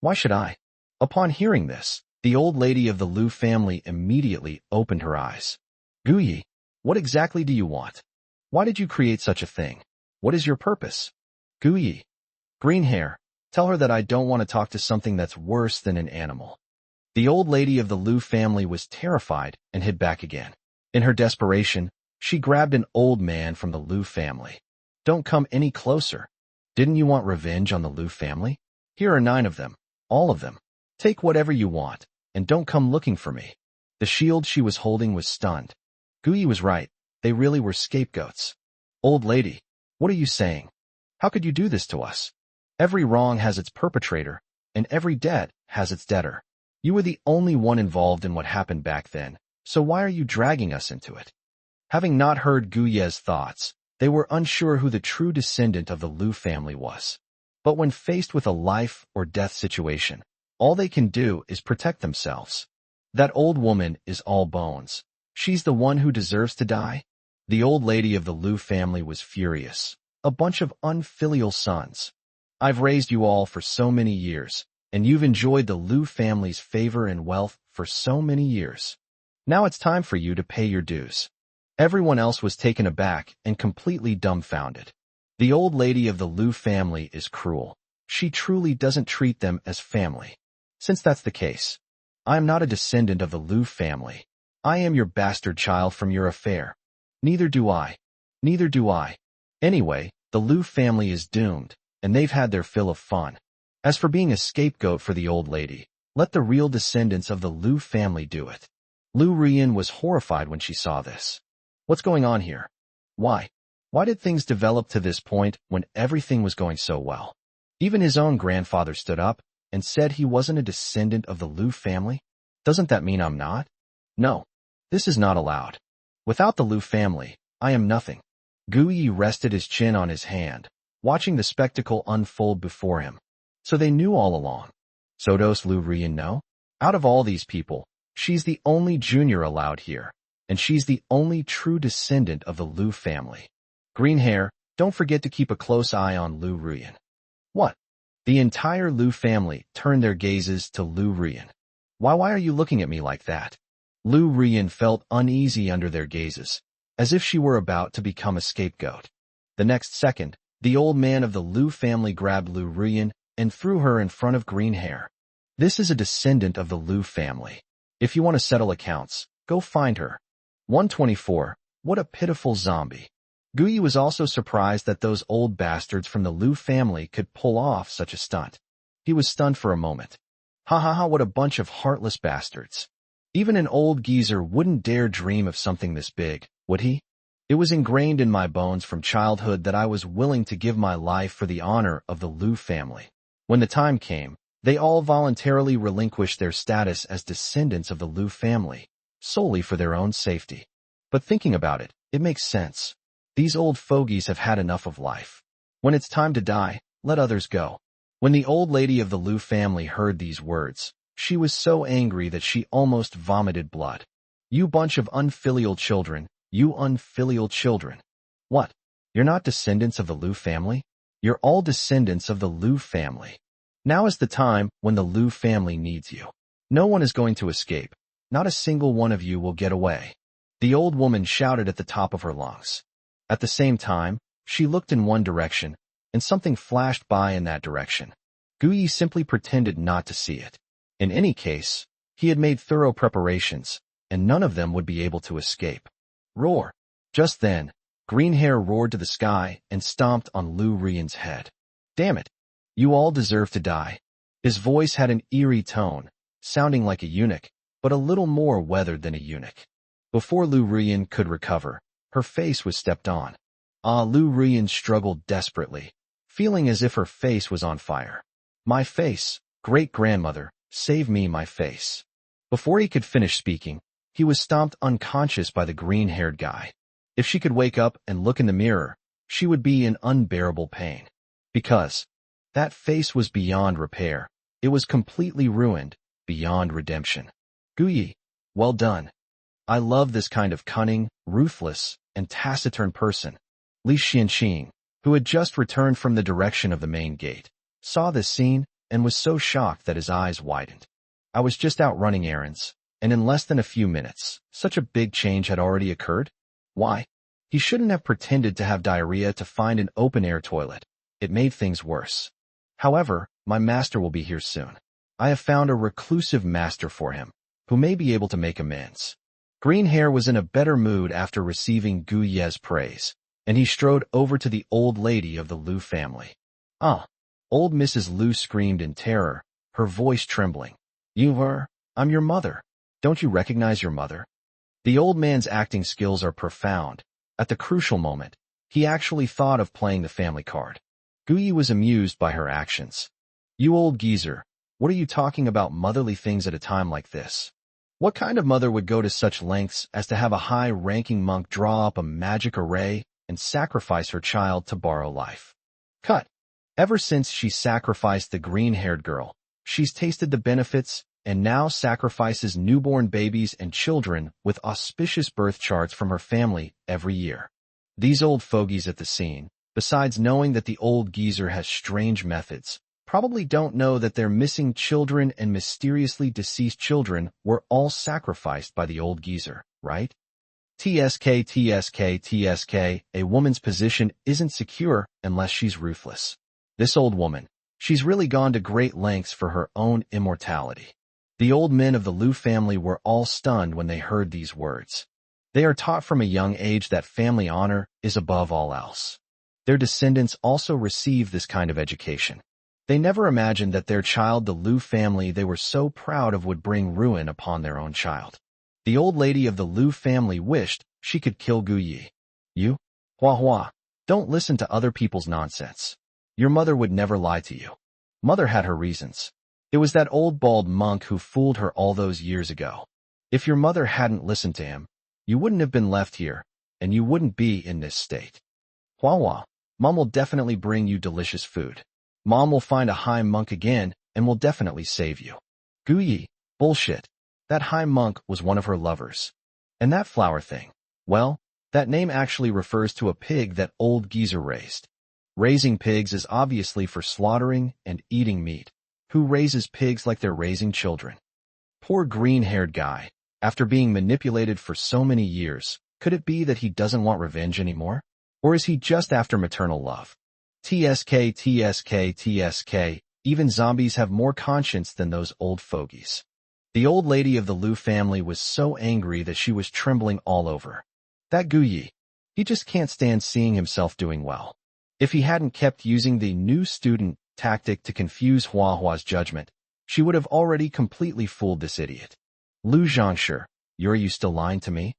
Why should I? Upon hearing this, the old lady of the Lu family immediately opened her eyes. Gu Yi, what exactly do you want? Why did you create such a thing? What is your purpose? Gu Yi. Green hair, tell her that I don't want to talk to something that's worse than an animal. The old lady of the Lu family was terrified and hid back again. In her desperation, she grabbed an old man from the Lu family. Don't come any closer. Didn't you want revenge on the Lu family? Here are 9 of them, all of them. Take whatever you want, and don't come looking for me. The shield she was holding was stunned. Gu Yi was right, they really were scapegoats. Old lady, what are you saying? How could you do this to us? Every wrong has its perpetrator, and every debt has its debtor. You were the only one involved in what happened back then, so why are you dragging us into it? Having not heard Gu Ye's thoughts, they were unsure who the true descendant of the Lu family was. But when faced with a life or death situation, all they can do is protect themselves. That old woman is all bones. She's the one who deserves to die? The old lady of the Lu family was furious. A bunch of unfilial sons. I've raised you all for so many years, and you've enjoyed the Lu family's favor and wealth for so many years. Now it's time for you to pay your dues. Everyone else was taken aback and completely dumbfounded. The old lady of the Lu family is cruel. She truly doesn't treat them as family. Since that's the case, I am not a descendant of the Lu family. I am your bastard child from your affair. Neither do I. Neither do I. Anyway, the Lu family is doomed, and they've had their fill of fun. As for being a scapegoat for the old lady, let the real descendants of the Lu family do it. Lu Rian was horrified when she saw this. What's going on here? Why? Why did things develop to this point when everything was going so well? Even his own grandfather stood up and said he wasn't a descendant of the Lu family. Doesn't that mean I'm not? No, this is not allowed. Without the Lu family, I am nothing. Gu Yi rested his chin on his hand. watching the spectacle unfold before him. So they knew all along. So does Lu Ruyan know? Out of all these people, she's the only junior allowed here, and she's the only true descendant of the Lu family. Green hair, don't forget to keep a close eye on Lu Ruyan. What? The entire Lu family turned their gazes to Lu Ruyan. Why are you looking at me like that? Lu Ruyan felt uneasy under their gazes, as if she were about to become a scapegoat. The next second, the old man of the Lu family grabbed Lu Ruyan and threw her in front of Green hair. This is a descendant of the Lu family. If you want to settle accounts, go find her. 124. What a pitiful zombie. Guyi was also surprised that those old bastards from the Lu family could pull off such a stunt. He was stunned for a moment. Ha ha ha, what a bunch of heartless bastards. Even an old geezer wouldn't dare dream of something this big, would he? It was ingrained in my bones from childhood that I was willing to give my life for the honor of the Lu family. When the time came, they all voluntarily relinquished their status as descendants of the Lu family, solely for their own safety. But thinking about it, it makes sense. These old fogies have had enough of life. When it's time to die, let others go. When the old lady of the Lu family heard these words, she was so angry that she almost vomited blood. You bunch of unfilial children, you unfilial children. What? You're not descendants of the Lu family? You're all descendants of the Lu family. Now is the time when the Lu family needs you. No one is going to escape. Not a single one of you will get away. The old woman shouted at the top of her lungs. At the same time, she looked in one direction, and something flashed by in that direction. Guyi simply pretended not to see it. In any case, he had made thorough preparations, and none of them would be able to escape. Roar! Just then, Green hair roared to the sky and stomped on Lu Ruyan's head. Damn it! You all deserve to die. His voice had an eerie tone, sounding like a eunuch, but a little more weathered than a eunuch. Before Lu Ruyan could recover, her face was stepped on. Lu Ruyan struggled desperately, feeling as if her face was on fire. My face, great-grandmother, save me, my face. Before he could finish speaking, he was stomped unconscious by the green-haired guy. If she could wake up and look in the mirror, she would be in unbearable pain. Because that face was beyond repair. It was completely ruined, beyond redemption. Guyi, well done. I love this kind of cunning, ruthless, and taciturn person. Li Xianqing, who had just returned from the direction of the main gate, saw this scene and was so shocked that his eyes widened. I was just out running errands, and in less than a few minutes, such a big change had already occurred? Why? He shouldn't have pretended to have diarrhea to find an open-air toilet. It made things worse. However, my master will be here soon. I have found a reclusive master for him, who may be able to make amends. Green hair was in a better mood after receiving Guyi's praise, and he strode over to the old lady of the Lu family. Old Mrs. Lu screamed in terror, her voice trembling. I'm your mother. Don't you recognize your mother? The old man's acting skills are profound. At the crucial moment, he actually thought of playing the family card. Guyi was amused by her actions. You old geezer, what are you talking about motherly things at a time like this? What kind of mother would go to such lengths as to have a high-ranking monk draw up a magic array and sacrifice her child to borrow life? Cut. Ever since she sacrificed the green-haired girl, she's tasted the benefits and now sacrifices newborn babies and children with auspicious birth charts from her family every year. These old fogies at the scene, besides knowing that the old geezer has strange methods, probably don't know that their missing children and mysteriously deceased children were all sacrificed by the old geezer, right? TSK, a woman's position isn't secure unless she's ruthless. This old woman, she's really gone to great lengths for her own immortality. The old men of the Lu family were all stunned when they heard these words. They are taught from a young age that family honor is above all else. Their descendants also receive this kind of education. They never imagined that their child, the Lu family they were so proud of, would bring ruin upon their own child. The old lady of the Lu family wished she could kill Guyi. You? Hua, don't listen to other people's nonsense. Your mother would never lie to you. Mother had her reasons. It was that old bald monk who fooled her all those years ago. If your mother hadn't listened to him, you wouldn't have been left here, and you wouldn't be in this state. Hua, Mom will definitely bring you delicious food. Mom will find a high monk again and will definitely save you. Guyi, bullshit. That high monk was one of her lovers. And that flower thing, well, that name actually refers to a pig that old geezer raised. Raising pigs is obviously for slaughtering and eating meat. Who raises pigs like they're raising children? Poor green-haired guy. After being manipulated for so many years, could it be that he doesn't want revenge anymore? Or is he just after maternal love? TSK, TSK, TSK, even zombies have more conscience than those old fogies. The old lady of the Liu family was so angry that she was trembling all over. That Guyi, he just can't stand seeing himself doing well. If he hadn't kept using the new student tactic to confuse Huahua's judgment, she would have already completely fooled this idiot. Lu Zhangshi, are you still lying to me?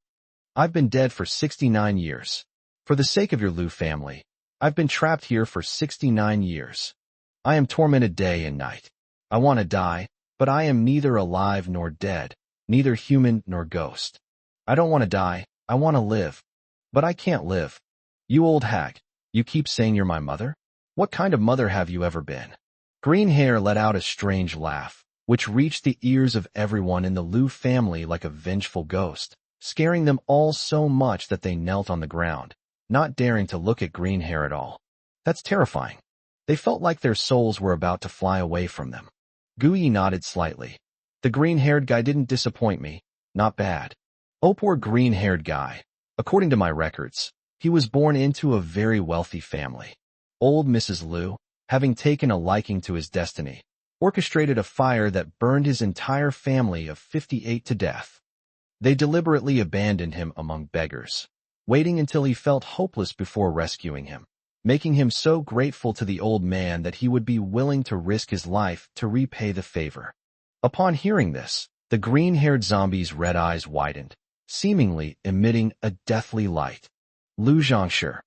I've been dead for 69 years. For the sake of your Liu family, I've been trapped here for 69 years. I am tormented day and night. I want to die, but I am neither alive nor dead, neither human nor ghost. I don't want to die, I want to live. But I can't live. You old hag, you keep saying you're my mother? What kind of mother have you ever been? Green Hair let out a strange laugh, which reached the ears of everyone in the Liu family like a vengeful ghost, scaring them all so much that they knelt on the ground, not daring to look at Green Hair at all. That's terrifying. They felt like their souls were about to fly away from them. Guyi nodded slightly. The green-haired guy didn't disappoint me. Not bad. Oh, poor green-haired guy. According to my records, he was born into a very wealthy family. Old Mrs. Liu, having taken a liking to his destiny, orchestrated a fire that burned his entire family of 58 to death. They deliberately abandoned him among beggars, waiting until he felt hopeless before rescuing him, making him so grateful to the old man that he would be willing to risk his life to repay the favor. Upon hearing this, the green-haired zombie's red eyes widened, seemingly emitting a deathly light. Lu Zhangshi,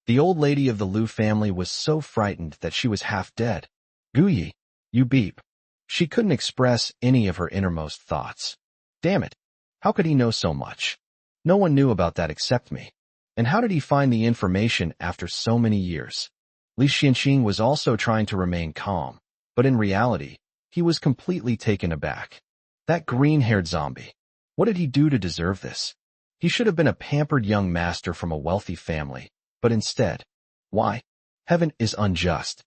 the old lady of the Liu family, was so frightened that she was half dead. Guyi, you beep. She couldn't express any of her innermost thoughts. Damn it. How could he know so much? No one knew about that except me. And how did he find the information after so many years? Li Xianxing was also trying to remain calm, but in reality, he was completely taken aback. That green-haired zombie. What did he do to deserve this? He should have been a pampered young master from a wealthy family, but instead, why? Heaven is unjust.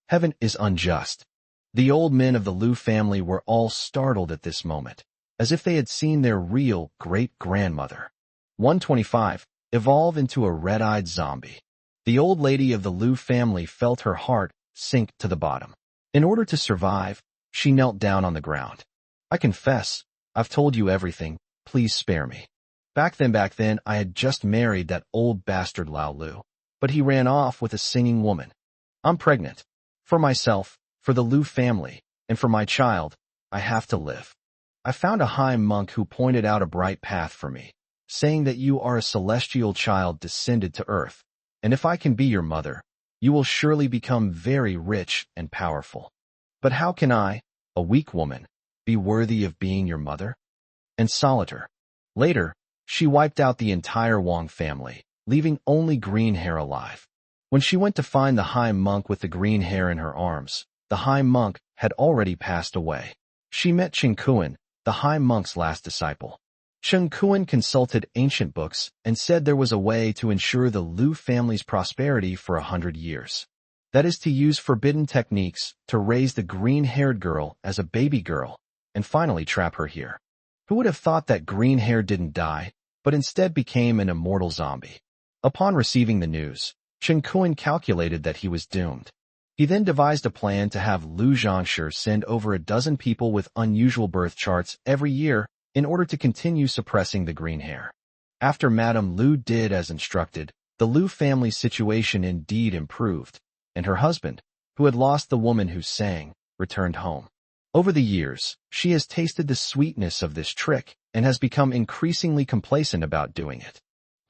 Heaven is unjust. The old men of the Liu family were all startled at this moment, as if they had seen their real great-grandmother. 125. Evolve into a red-eyed zombie. The old lady of the Liu family felt her heart sink to the bottom. In order to survive, she knelt down on the ground. I confess, I've told you everything, please spare me. Back then, I had just married that old bastard Lao Lu, but he ran off with a singing woman. I'm pregnant. For myself, for the Liu family, and for my child, I have to live. I found a high monk who pointed out a bright path for me, saying that you are a celestial child descended to earth, and if I can be your mother, you will surely become very rich and powerful. But how can I, a weak woman, be worthy of being your mother? And Solitaire. Later, she wiped out the entire Wang family, leaving only Green Hair alive. When she went to find the high monk with the green hair in her arms, the high monk had already passed away. She met Chen Kuan, the high monk's last disciple. Chen Kuan consulted ancient books and said there was a way to ensure the Liu family's prosperity for 100 years. That is to use forbidden techniques to raise the green-haired girl as a baby girl and finally trap her here. Who would have thought that green hair didn't die, but instead became an immortal zombie? Upon receiving the news, Chen Kuan calculated that he was doomed. He then devised a plan to have Lu Zhangshi send over a dozen people with unusual birth charts every year in order to continue suppressing the green hair. After Madame Liu did as instructed, the Liu family's situation indeed improved, and her husband, who had lost the woman who sang, returned home. Over the years, she has tasted the sweetness of this trick and has become increasingly complacent about doing it.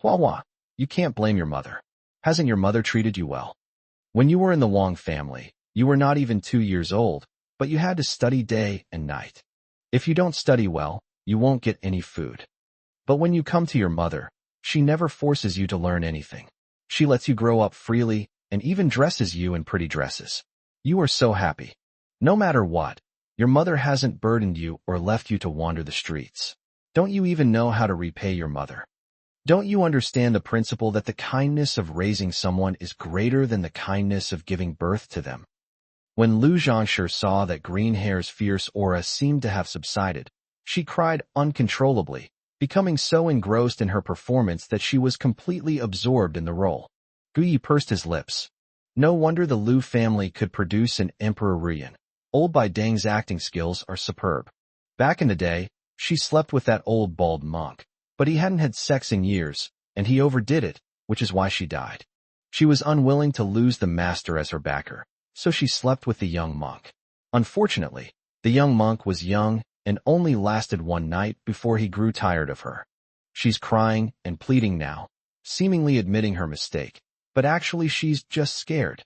Hua, you can't blame your mother. Hasn't your mother treated you well? When you were in the Wang family, you were not even 2 years old, but you had to study day and night. If you don't study well, you won't get any food. But when you come to your mother, she never forces you to learn anything. She lets you grow up freely, and even dresses you in pretty dresses. You are so happy. No matter what, your mother hasn't burdened you or left you to wander the streets. Don't you even know how to repay your mother? Don't you understand the principle that the kindness of raising someone is greater than the kindness of giving birth to them? When Lu Zhangshi saw that Green Hair's fierce aura seemed to have subsided, she cried uncontrollably, becoming so engrossed in her performance that she was completely absorbed in the role. Gu Yi pursed his lips. No wonder the Lu family could produce an Emperor Ruyan. Old Bai Dang's acting skills are superb. Back in the day, she slept with that old bald monk, but he hadn't had sex in years, and he overdid it, which is why she died. She was unwilling to lose the master as her backer, so she slept with the young monk. Unfortunately, the young monk was young and only lasted one night before he grew tired of her. She's crying and pleading now, seemingly admitting her mistake, but actually she's just scared.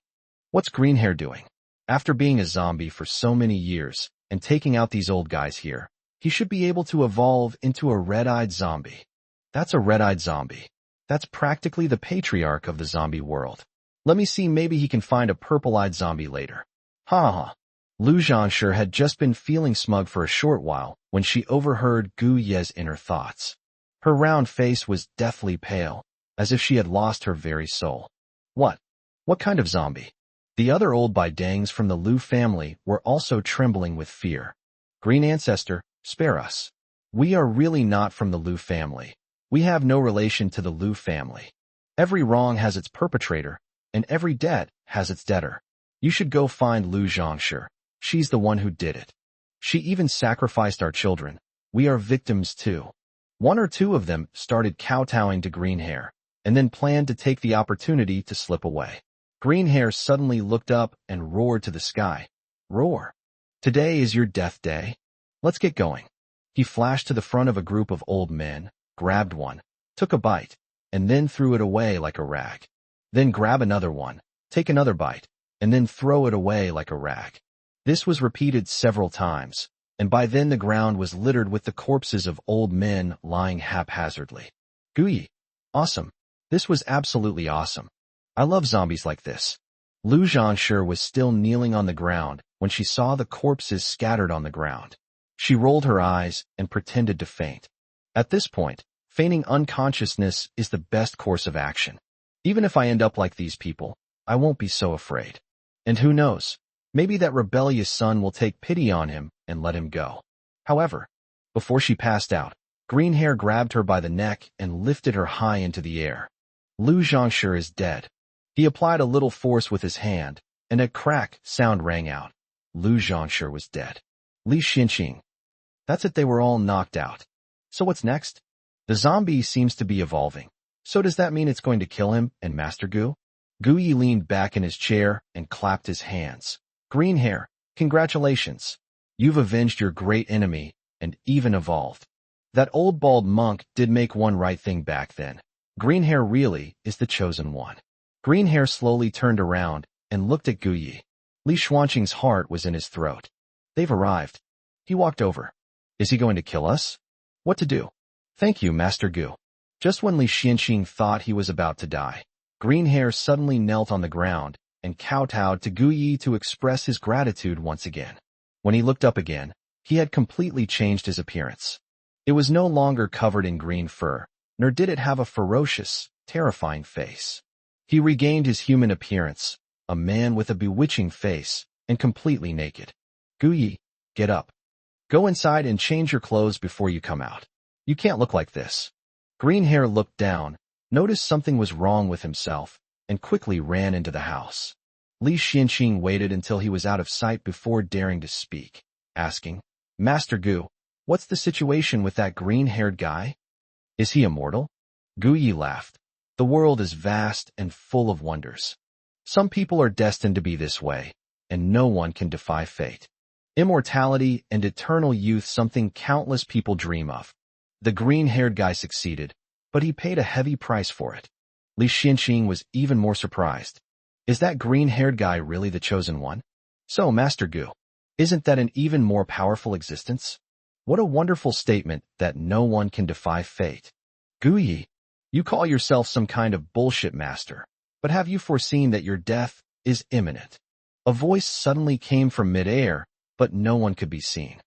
What's Green Hair doing? After being a zombie for so many years and taking out these old guys here, he should be able to evolve into a red-eyed zombie. That's a red-eyed zombie. That's practically the patriarch of the zombie world. Let me see, maybe he can find a purple-eyed zombie later. Ha ha. Lu Zhangshi had just been feeling smug for a short while when she overheard Gu Ye's inner thoughts. Her round face was deathly pale, as if she had lost her very soul. What? What kind of zombie? The other old Bai Dangs from the Lu family were also trembling with fear. Green Ancestor, spare us. We are really not from the Lu family. We have no relation to the Lu family. Every wrong has its perpetrator, and every debt has its debtor. You should go find Lu Zhangshi. She's the one who did it. She even sacrificed our children. We are victims too. One or two of them started kowtowing to Green Hair, and then planned to take the opportunity to slip away. Green Hair suddenly looked up and roared to the sky. Roar. Today is your death day. Let's get going. He flashed to the front of a group of old men, grabbed one, took a bite, and then threw it away like a rag. Then grab another one, take another bite, and then throw it away like a rag. This was repeated several times, and by then the ground was littered with the corpses of old men lying haphazardly. Gu Yi. Awesome. This was absolutely awesome. I love zombies like this. Lu Zhangshi was still kneeling on the ground when she saw the corpses scattered on the ground. She rolled her eyes and pretended to faint. At this point, feigning unconsciousness is the best course of action. Even if I end up like these people, I won't be so afraid. And who knows? Maybe that rebellious son will take pity on him and let him go. However, before she passed out, Green Hair grabbed her by the neck and lifted her high into the air. Lu Zhangshi is dead. He applied a little force with his hand, and a crack sound rang out. Lu Zhangshi was dead. Li Xinqing. That's it, they were all knocked out. So what's next? The zombie seems to be evolving. So does that mean it's going to kill him and Master Gu? Gu Yi leaned back in his chair and clapped his hands. Green Hair, congratulations. You've avenged your great enemy and even evolved. That old bald monk did make one right thing back then. Green Hair really is the chosen one. Green Hair slowly turned around and looked at Gu Yi. Li Xuanqing's heart was in his throat. They've arrived. He walked over. Is he going to kill us? What to do? Thank you, Master Gu. Just when Li Xinqing thought he was about to die, Green Hair suddenly knelt on the ground and kowtowed to Gu Yi to express his gratitude once again. When he looked up again, he had completely changed his appearance. It was no longer covered in green fur, nor did it have a ferocious, terrifying face. He regained his human appearance, a man with a bewitching face and completely naked. Gu Yi, get up. Go inside and change your clothes before you come out. You can't look like this. Green Hair looked down, noticed something was wrong with himself, and quickly ran into the house. Li Xinqing waited until he was out of sight before daring to speak, asking, Master Gu, what's the situation with that green-haired guy? Is he immortal? Gu Yi laughed. The world is vast and full of wonders. Some people are destined to be this way, and no one can defy fate. Immortality and eternal youth, something countless people dream of. The green-haired guy succeeded, but he paid a heavy price for it. Li Xinqing was even more surprised. Is that green-haired guy really the chosen one? So, Master Gu, isn't that an even more powerful existence? What a wonderful statement that no one can defy fate. Gu Yi, you call yourself some kind of bullshit master. but have you foreseen that your death is imminent? A voice suddenly came from midair, but no one could be seen.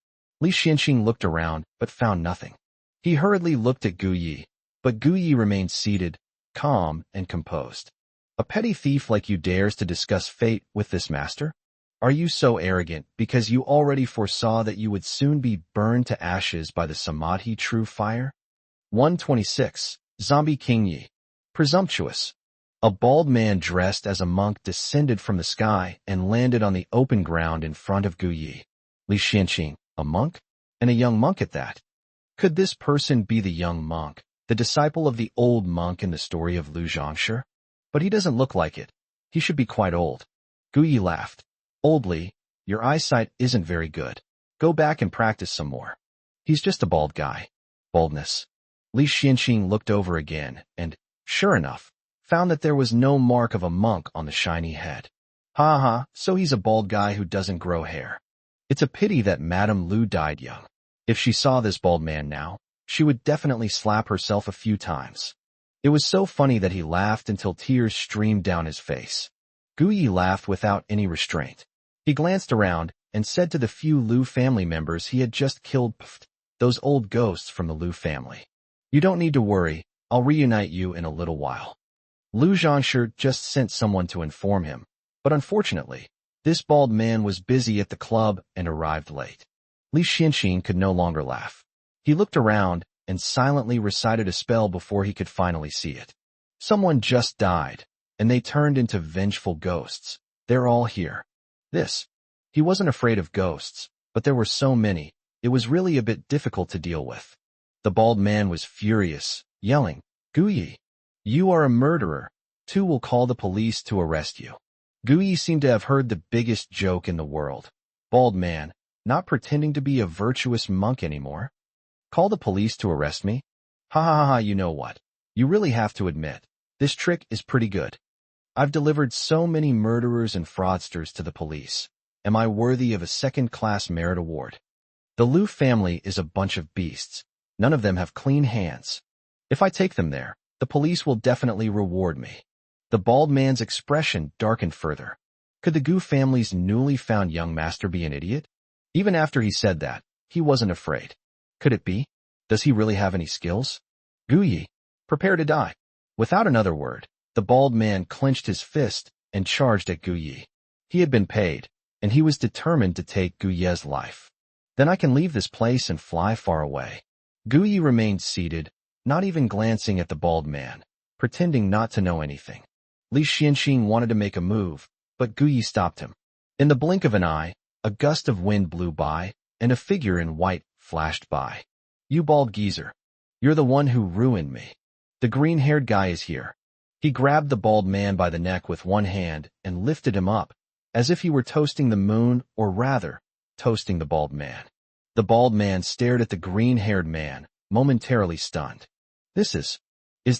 Li Xianxing looked around, but found nothing. He hurriedly looked at Gu Yi, but Gu Yi remained seated, calm and composed. A petty thief like you dares to discuss fate with this master? Are you so arrogant because you already foresaw that you would soon be burned to ashes by the Samadhi true fire? 126. Zombie King Yi. Presumptuous. A bald man dressed as a monk descended from the sky and landed on the open ground in front of Gu Yi. Li Xianxing, a monk? And a young monk at that. Could this person be the young monk, the disciple of the old monk in the story of Lu Zhangshi? But he doesn't look like it. He should be quite old. Gu Yi laughed. Old Li, your eyesight isn't very good. Go back and practice some more. He's just a bald guy. Baldness. Li Xianxing looked over again and, sure enough, found that there was no mark of a monk on the shiny head. Ha ha, so he's a bald guy who doesn't grow hair. It's a pity that Madame Lu died young. If she saw this bald man now, she would definitely slap herself a few times. It was so funny that he laughed until tears streamed down his face. Gu Yi laughed without any restraint. He glanced around and said to the few Lu family members he had just killed, "Pfft, those old ghosts from the Lu family. You don't need to worry, I'll reunite you in a little while." Lu Zhangshi just sent someone to inform him, but unfortunately, this bald man was busy at the club and arrived late. Li Xianxing could no longer laugh. He looked around and silently recited a spell before he could finally see it. Someone just died, and they turned into vengeful ghosts. They're all here. He wasn't afraid of ghosts, but there were so many, it was really a bit difficult to deal with. The bald man was furious, yelling, "Gu Yi, you are a murderer. Two will call the police to arrest you." Gu Yi seemed to have heard the biggest joke in the world. Bald man, not pretending to be a virtuous monk anymore. Call the police to arrest me? Ha ha ha ha, you know what? You really have to admit, this trick is pretty good. I've delivered so many murderers and fraudsters to the police. Am I worthy of a second-class merit award? The Lu family is a bunch of beasts. None of them have clean hands. If I take them there, the police will definitely reward me. The bald man's expression darkened further. Could the Gu family's newly found young master be an idiot? Even after he said that, he wasn't afraid. Could it be? Does he really have any skills? Gu Yi, prepare to die. Without another word, the bald man clenched his fist and charged at Gu Yi. He had been paid, and he was determined to take Gu Ye's life. Then I can leave this place and fly far away. Gu Yi remained seated, not even glancing at the bald man, pretending not to know anything. Li Xianxing wanted to make a move, but Gu Yi stopped him. In the blink of an eye, a gust of wind blew by, and a figure in white flashed by. You bald geezer. You're the one who ruined me. The green-haired guy is here. He grabbed the bald man by the neck with one hand and lifted him up, as if he were toasting the moon, or rather, toasting the bald man. The bald man stared at the green-haired man, momentarily stunned. Is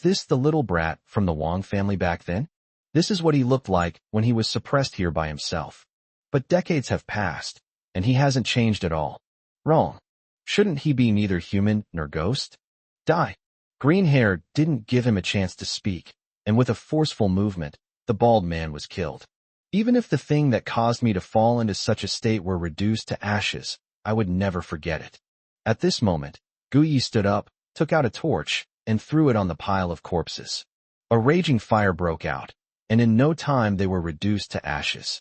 this the little brat from the Wang family back then? This is what he looked like when he was suppressed here by himself. But decades have passed, and he hasn't changed at all. Wrong. Shouldn't he be neither human nor ghost? Die. Green-haired didn't give him a chance to speak, and with a forceful movement, the bald man was killed. Even if the thing that caused me to fall into such a state were reduced to ashes, I would never forget it. At this moment, Gu Yi stood up, took out a torch, and threw it on the pile of corpses. A raging fire broke out, and in no time they were reduced to ashes.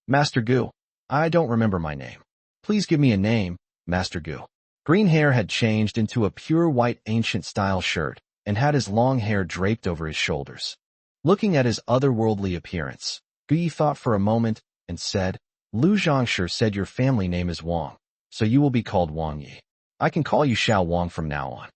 Master Gu, I don't remember my name. Please give me a name, Master Gu. Green hair had changed into a pure white ancient-style shirt, and had his long hair draped over his shoulders. Looking at his otherworldly appearance, Gu Yi thought for a moment, and said, Lu Zhangshi said your family name is Wang, so you will be called Wang Yi. I can call you Xiao Wang from now on.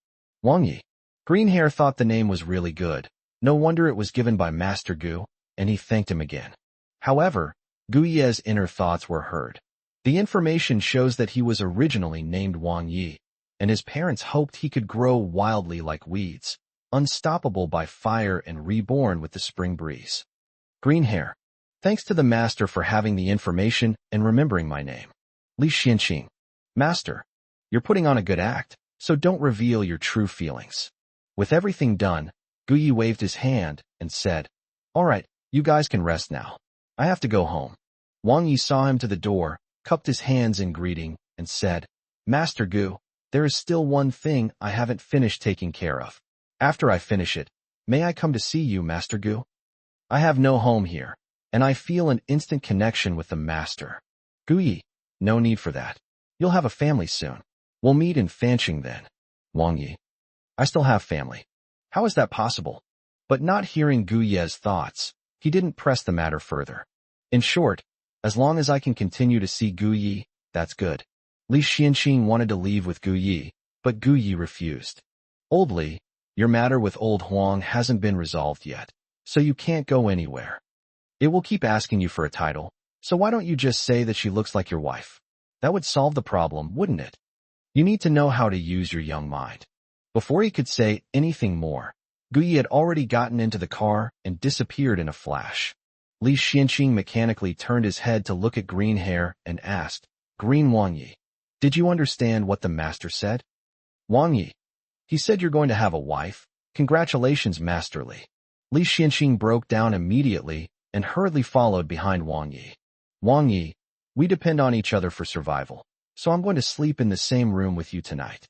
Wang Yi. Green hair thought the name was really good. No wonder it was given by Master Gu, and he thanked him again. However, Gu Ye's inner thoughts were heard. The information shows that he was originally named Wang Yi, and his parents hoped he could grow wildly like weeds, unstoppable by fire and reborn with the spring breeze. Green hair. Thanks to the master for having the information and remembering my name. Li Xianxing. Master, you're putting on a good act, so don't reveal your true feelings. With everything done, Gu Yi waved his hand and said, All right, You guys can rest now. I have to go home. Wang Yi saw him to the door, cupped his hands in greeting, and said, Master Gu, there is still one thing I haven't finished taking care of. After I finish it, may I come to see you, Master Gu? I have no home here, and I feel an instant connection with the Master. Gu Yi, no need for that. You'll have a family soon. We'll meet in Fanqing then. Wang Yi, I still have family. How is that possible? But not hearing Gu Ye's thoughts, he didn't press the matter further. In short, as long as I can continue to see Gu Yi, that's good. Li Xianqing wanted to leave with Gu Yi, but Gu Yi refused. Old Li, your matter with old Huang hasn't been resolved yet, so you can't go anywhere. It will keep asking you for a title, so why don't you just say that she looks like your wife? That would solve the problem, wouldn't it? You need to know how to use your young mind. Before he could say anything more, Gu Yi had already gotten into the car and disappeared in a flash. Li Xianqing mechanically turned his head to look at Green Hair and asked, Green Wang Yi, did you understand what the master said? Wang Yi, he said you're going to have a wife. Congratulations, Master Li. Li Xianqing broke down immediately and hurriedly followed behind Wang Yi. Wang Yi, we depend on each other for survival, so I'm going to sleep in the same room with you tonight.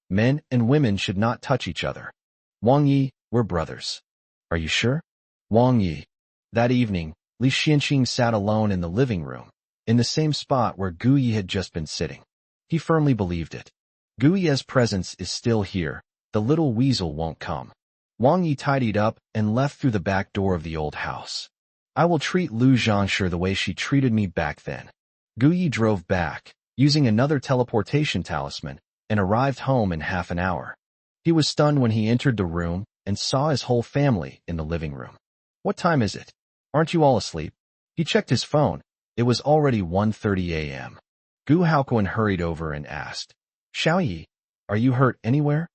Men and women should not touch each other. Wang Yi, we're brothers. Are you sure? Wang Yi. That evening, Li Xianqing sat alone in the living room, in the same spot where Gu Yi had just been sitting. He firmly believed it. Gu Ye's presence is still here. The little weasel won't come. Wang Yi tidied up and left through the back door of the old house. I will treat Lu Zhangshi the way she treated me back then. Gu Yi drove back, using another teleportation talisman, and arrived home in half an hour. He was stunned when he entered the room and saw his whole family in the living room. What time is it? Aren't you all asleep? He checked his phone. It was already 1:30 a.m. Gu Haoquan hurried over and asked, Xiao Yi, are you hurt anywhere?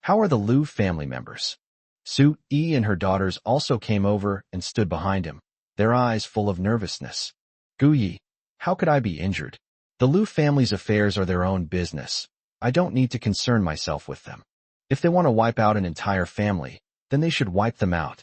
How are the Lu family members? Su Yi and her daughters also came over and stood behind him, their eyes full of nervousness. Gu Yi, how could I be injured? The Lu family's affairs are their own business. I don't need to concern myself with them. If they want to wipe out an entire family, then they should wipe them out.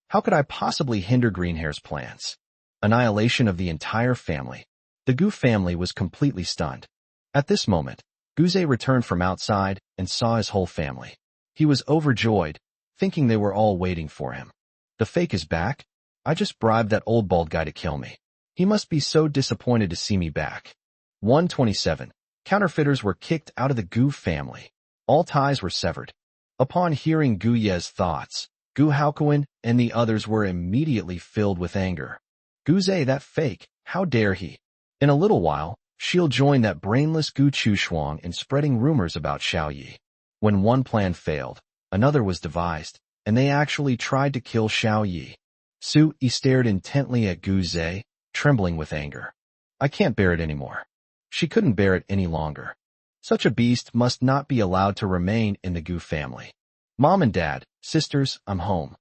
How could I possibly hinder Greenhair's plans? Annihilation of the entire family. The Gu family was completely stunned. At this moment, Guze returned from outside and saw his whole family. He was overjoyed, thinking they were all waiting for him. The fake is back? I just bribed that old bald guy to kill me. He must be so disappointed to see me back. 127. Counterfeiters were kicked out of the Gu family. All ties were severed. Upon hearing Gu Ye's thoughts, Gu Haoquan and the others were immediately filled with anger. Guze, that fake, how dare he? In a little while, she'll join that brainless Gu Chushuang in spreading rumors about Xiao Yi. When one plan failed, another was devised, and they actually tried to kill Xiao Yi. Su Yi stared intently at Guze, trembling with anger. I can't bear it anymore. She couldn't bear it any longer. Such a beast must not be allowed to remain in the Gu family. Mom and Dad, sisters, I'm home.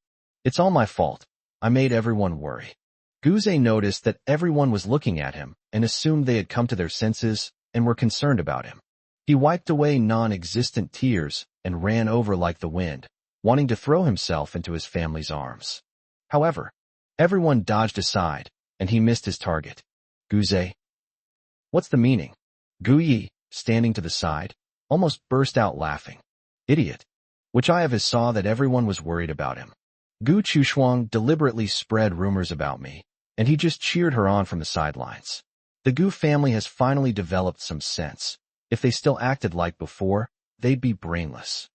It's all my fault. I made everyone worry. Guze noticed that everyone was looking at him and assumed they had come to their senses and were concerned about him. He wiped away non-existent tears and ran over like the wind, wanting to throw himself into his family's arms. However, everyone dodged aside, and he missed his target. Guze. What's the meaning? Gu Yi, standing to the side, almost burst out laughing. Idiot. Which I of his saw that everyone was worried about him. Gu Chushuang deliberately spread rumors about me, and he just cheered her on from the sidelines. The Gu family has finally developed some sense. If they still acted like before, they'd be brainless.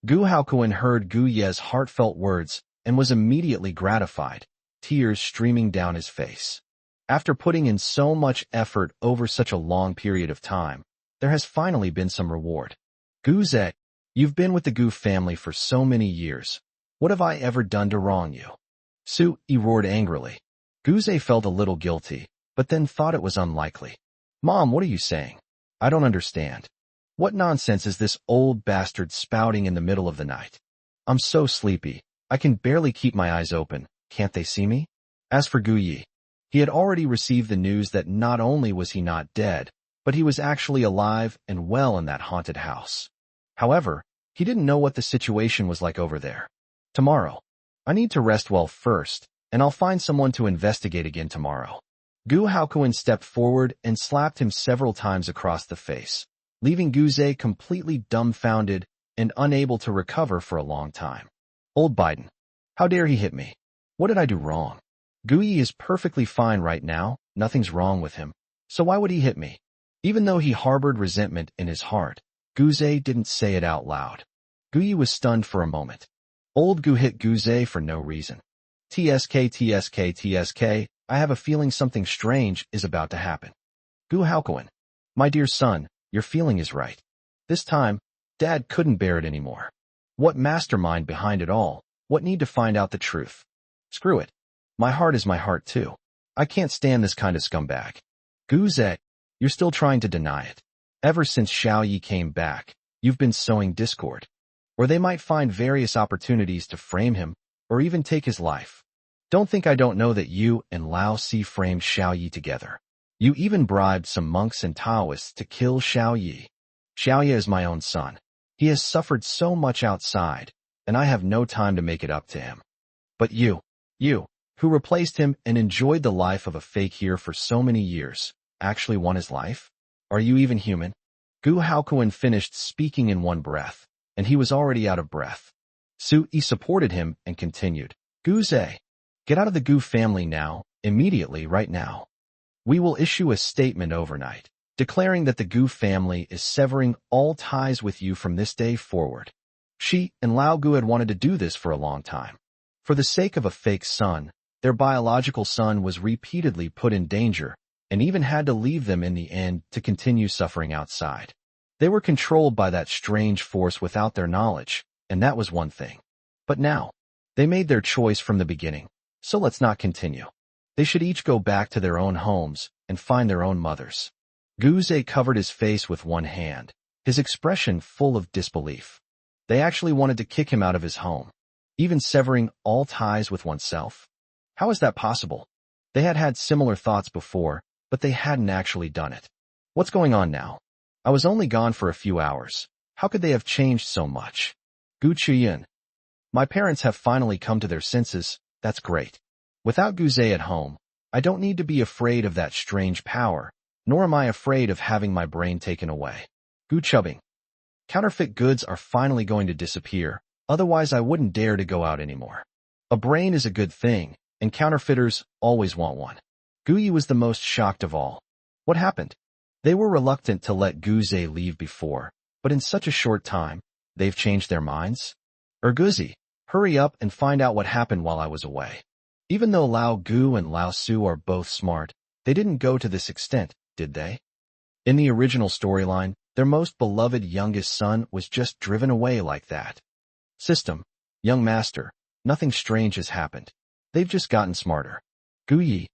Gu Haoquan heard Gu Ye's heartfelt words and was immediately gratified, tears streaming down his face. After putting in so much effort over such a long period of time, there has finally been some reward. Guze, you've been with the Gu family for so many years. What have I ever done to wrong you? Su Yi roared angrily. Guze felt a little guilty, but then thought it was unlikely. Mom, what are you saying? I don't understand. What nonsense is this old bastard spouting in the middle of the night? I'm so sleepy, I can barely keep my eyes open. Can't they see me? As for Gu Yi, he had already received the news that not only was he not dead, but he was actually alive and well in that haunted house. However, he didn't know what the situation was like over there. Tomorrow, I need to rest well first, and I'll find someone to investigate again tomorrow. Gu Haokuin stepped forward and slapped him several times across the face, leaving Guze completely dumbfounded and unable to recover for a long time. Old Biden. How dare he hit me? What did I do wrong? Gui is perfectly fine right now, nothing's wrong with him, so why would he hit me? Even though he harbored resentment in his heart, Guze didn't say it out loud. Gui was stunned for a moment. Old Gu hit Guze for no reason. TSK, I have a feeling something strange is about to happen. Gu Haokuin. My dear son, your feeling is right. This time, Dad couldn't bear it anymore. What mastermind behind it all? What need to find out the truth? Screw it. My heart is my heart too. I can't stand this kind of scumbag. Guze, you're still trying to deny it. Ever since Xiao Yi came back, you've been sowing discord. Or they might find various opportunities to frame him, or even take his life. Don't think I don't know that you and Lao Si framed Xiao Yi together. You even bribed some monks and Taoists to kill Xiao Yi. Xiao Yi is my own son. He has suffered so much outside, and I have no time to make it up to him. But you, who replaced him and enjoyed the life of a fake here for so many years, actually won his life? Are you even human? Gu Haokuin finished speaking in one breath, and he was already out of breath. Su Yi supported him and continued. Guze, get out of the Gu family now, immediately, right now. We will issue a statement overnight, declaring that the Gu family is severing all ties with you from this day forward. She and Lao Gu had wanted to do this for a long time. For the sake of a fake son, their biological son was repeatedly put in danger and even had to leave them in the end to continue suffering outside. They were controlled by that strange force without their knowledge, and that was one thing. But now, they made their choice from the beginning, so let's not continue. They should each go back to their own homes and find their own mothers. Guze covered his face with one hand, his expression full of disbelief. They actually wanted to kick him out of his home, even severing all ties with oneself. How is that possible? They had had similar thoughts before, but they hadn't actually done it. What's going on now? I was only gone for a few hours. How could they have changed so much? Gu Chuyin. My parents have finally come to their senses. That's great. Without Guze at home, I don't need to be afraid of that strange power, nor am I afraid of having my brain taken away. Gu Chubbing. Counterfeit goods are finally going to disappear, otherwise I wouldn't dare to go out anymore. A brain is a good thing, and counterfeiters always want one. Gu Yi was the most shocked of all. What happened? They were reluctant to let Guze leave before, but in such a short time, they've changed their minds? Guzi, hurry up and find out what happened while I was away. Even though Lao Gu and Lao Su are both smart, they didn't go to this extent, did they? In the original storyline, their most beloved youngest son was just driven away like that. System, young master, nothing strange has happened. They've just gotten smarter. Gu Yi.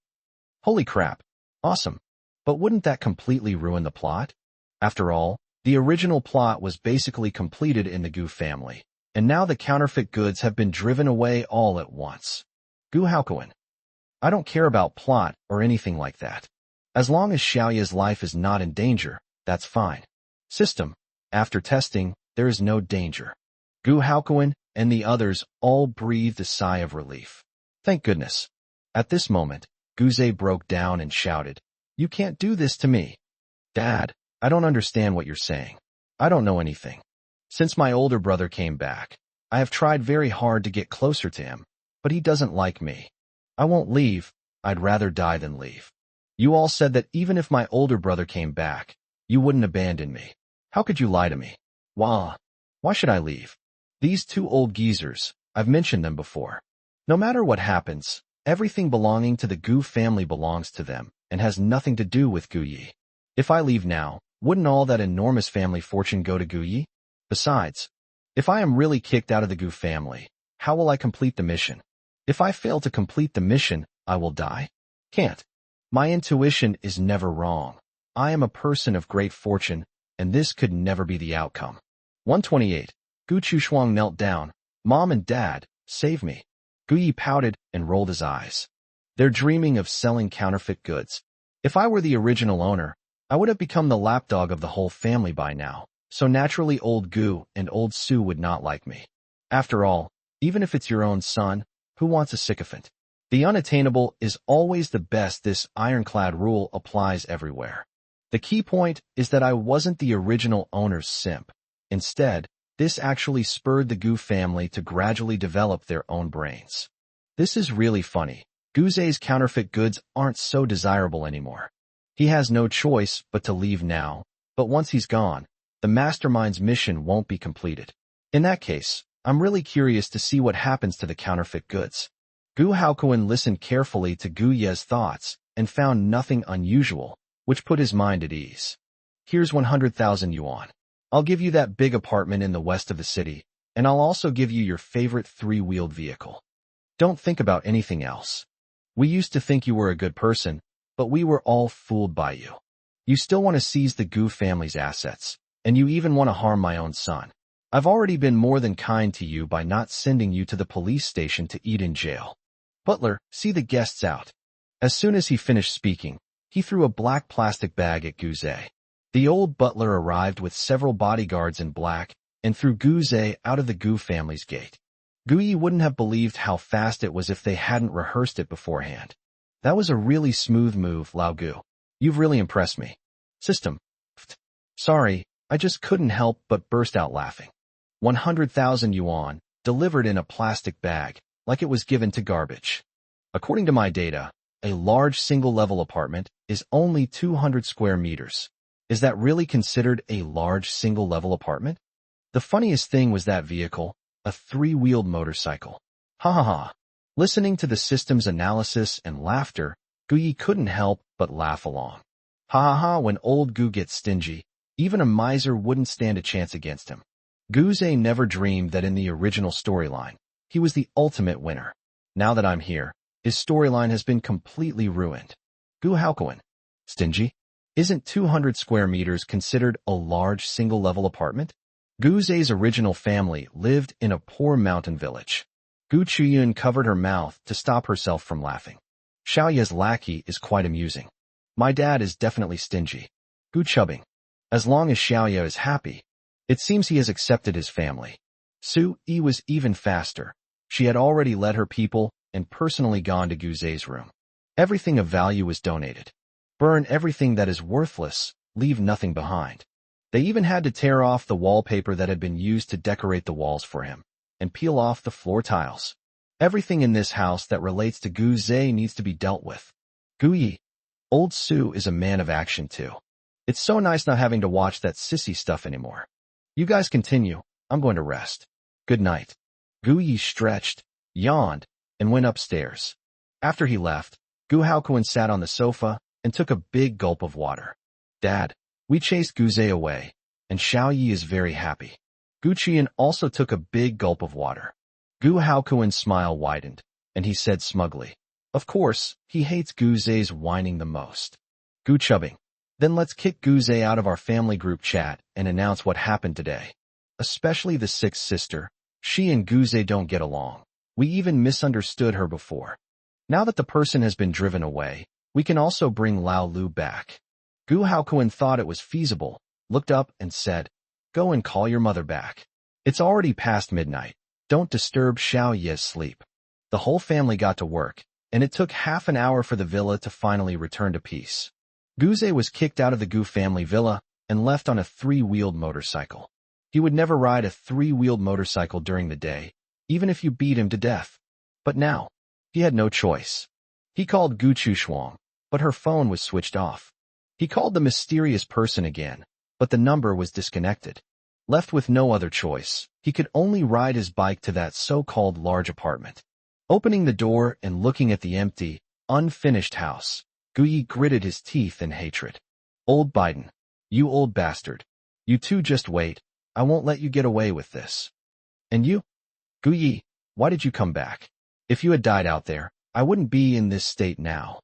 Holy crap. Awesome. But wouldn't that completely ruin the plot? After all, the original plot was basically completed in the Gu family, and now the counterfeit goods have been driven away all at once. Gu Haokuin. I don't care about plot or anything like that. As long as Xiaoya's life is not in danger, that's fine. System, after testing, there is no danger. Gu Haokuin and the others all breathed a sigh of relief. Thank goodness. At this moment, Guze broke down and shouted, You can't do this to me. Dad, I don't understand what you're saying. I don't know anything. Since my older brother came back, I have tried very hard to get closer to him, but he doesn't like me. I won't leave. I'd rather die than leave. You all said that even if my older brother came back, you wouldn't abandon me. How could you lie to me? Why should I leave? These two old geezers, I've mentioned them before. No matter what happens, everything belonging to the Gu family belongs to them and has nothing to do with Gu Yi. If I leave now, wouldn't all that enormous family fortune go to Gu Yi? Besides, if I am really kicked out of the Gu family, how will I complete the mission? If I fail to complete the mission, I will die? Can't. My intuition is never wrong. I am a person of great fortune, and this could never be the outcome. 128. Gu Chushuang knelt down. Mom and Dad, save me. Gu Yi pouted and rolled his eyes. They're dreaming of selling counterfeit goods. If I were the original owner, I would have become the lapdog of the whole family by now, so naturally old Gu and old Su would not like me. After all, even if it's your own son, who wants a sycophant? The unattainable is always the best. This ironclad rule applies everywhere. The key point is that I wasn't the original owner's simp. Instead, this actually spurred the Gu family to gradually develop their own brains. This is really funny. Guze's counterfeit goods aren't so desirable anymore. He has no choice but to leave now, but once he's gone, the mastermind's mission won't be completed. In that case, I'm really curious to see what happens to the counterfeit goods. Gu Haokuan listened carefully to Gu Ye's thoughts and found nothing unusual, which put his mind at ease. Here's 100,000 yuan. I'll give you that big apartment in the west of the city, and I'll also give you your favorite three-wheeled vehicle. Don't think about anything else. We used to think you were a good person, but we were all fooled by you. You still want to seize the Gu family's assets, and you even want to harm my own son. I've already been more than kind to you by not sending you to the police station to eat in jail. Butler, see the guests out. As soon as he finished speaking, he threw a black plastic bag at Guze. The old butler arrived with several bodyguards in black and threw Guze out of the Gu family's gate. Guyi wouldn't have believed how fast it was if they hadn't rehearsed it beforehand. That was a really smooth move, Lao Gu. You've really impressed me. System. Sorry, I just couldn't help but burst out laughing. 100,000 yuan, delivered in a plastic bag, like it was given to garbage. According to my data, a large single-level apartment is only 200 square meters. Is that really considered a large single-level apartment? The funniest thing was that vehicle, a three-wheeled motorcycle. Ha ha ha. Listening to the system's analysis and laughter, Guyi couldn't help but laugh along. Ha ha ha, when old Gu gets stingy, even a miser wouldn't stand a chance against him. Guze never dreamed that in the original storyline, he was the ultimate winner. Now that I'm here, his storyline has been completely ruined. Gu Haokuan. Stingy? Isn't 200 square meters considered a large single-level apartment? Guze's original family lived in a poor mountain village. Gu Chuyun covered her mouth to stop herself from laughing. Xiaoye's lackey is quite amusing. My dad is definitely stingy. Gu Chubbing. As long as Xiaoye is happy, it seems he has accepted his family. Su Yi was even faster. She had already led her people and personally gone to Guze's room. Everything of value was donated. Burn everything that is worthless, leave nothing behind. They even had to tear off the wallpaper that had been used to decorate the walls for him, and peel off the floor tiles. Everything in this house that relates to Guze needs to be dealt with. Guyi. Old Su is a man of action too. It's so nice not having to watch that sissy stuff anymore. You guys continue, I'm going to rest. Good night. Guyi stretched, yawned, and went upstairs. After he left, Gu Haokuan sat on the sofa and took a big gulp of water. Dad, we chased Guze away, and Xiaoyi is very happy. Gu Qian also took a big gulp of water. Gu Haokuan's smile widened, and he said smugly, of course, he hates Guze's whining the most. Gu Chubbing. Then let's kick Guze out of our family group chat and announce what happened today. Especially the sixth sister. She and Guze don't get along. We even misunderstood her before. Now that the person has been driven away, we can also bring Lao Lu back. Gu Haokuan thought it was feasible, looked up and said, go and call your mother back. It's already past midnight. Don't disturb Xiaoye's sleep. The whole family got to work, and it took half an hour for the villa to finally return to peace. Guze was kicked out of the Gu family villa and left on a three-wheeled motorcycle. He would never ride a three-wheeled motorcycle during the day, even if you beat him to death. But now, he had no choice. He called Gu Chushuang, but her phone was switched off. He called the mysterious person again, but the number was disconnected. Left with no other choice, he could only ride his bike to that so-called large apartment. Opening the door and looking at the empty, unfinished house, Guyi gritted his teeth in hatred. Old Biden, you old bastard. You two just wait, I won't let you get away with this. And you? Guyi, why did you come back? If you had died out there, I wouldn't be in this state now.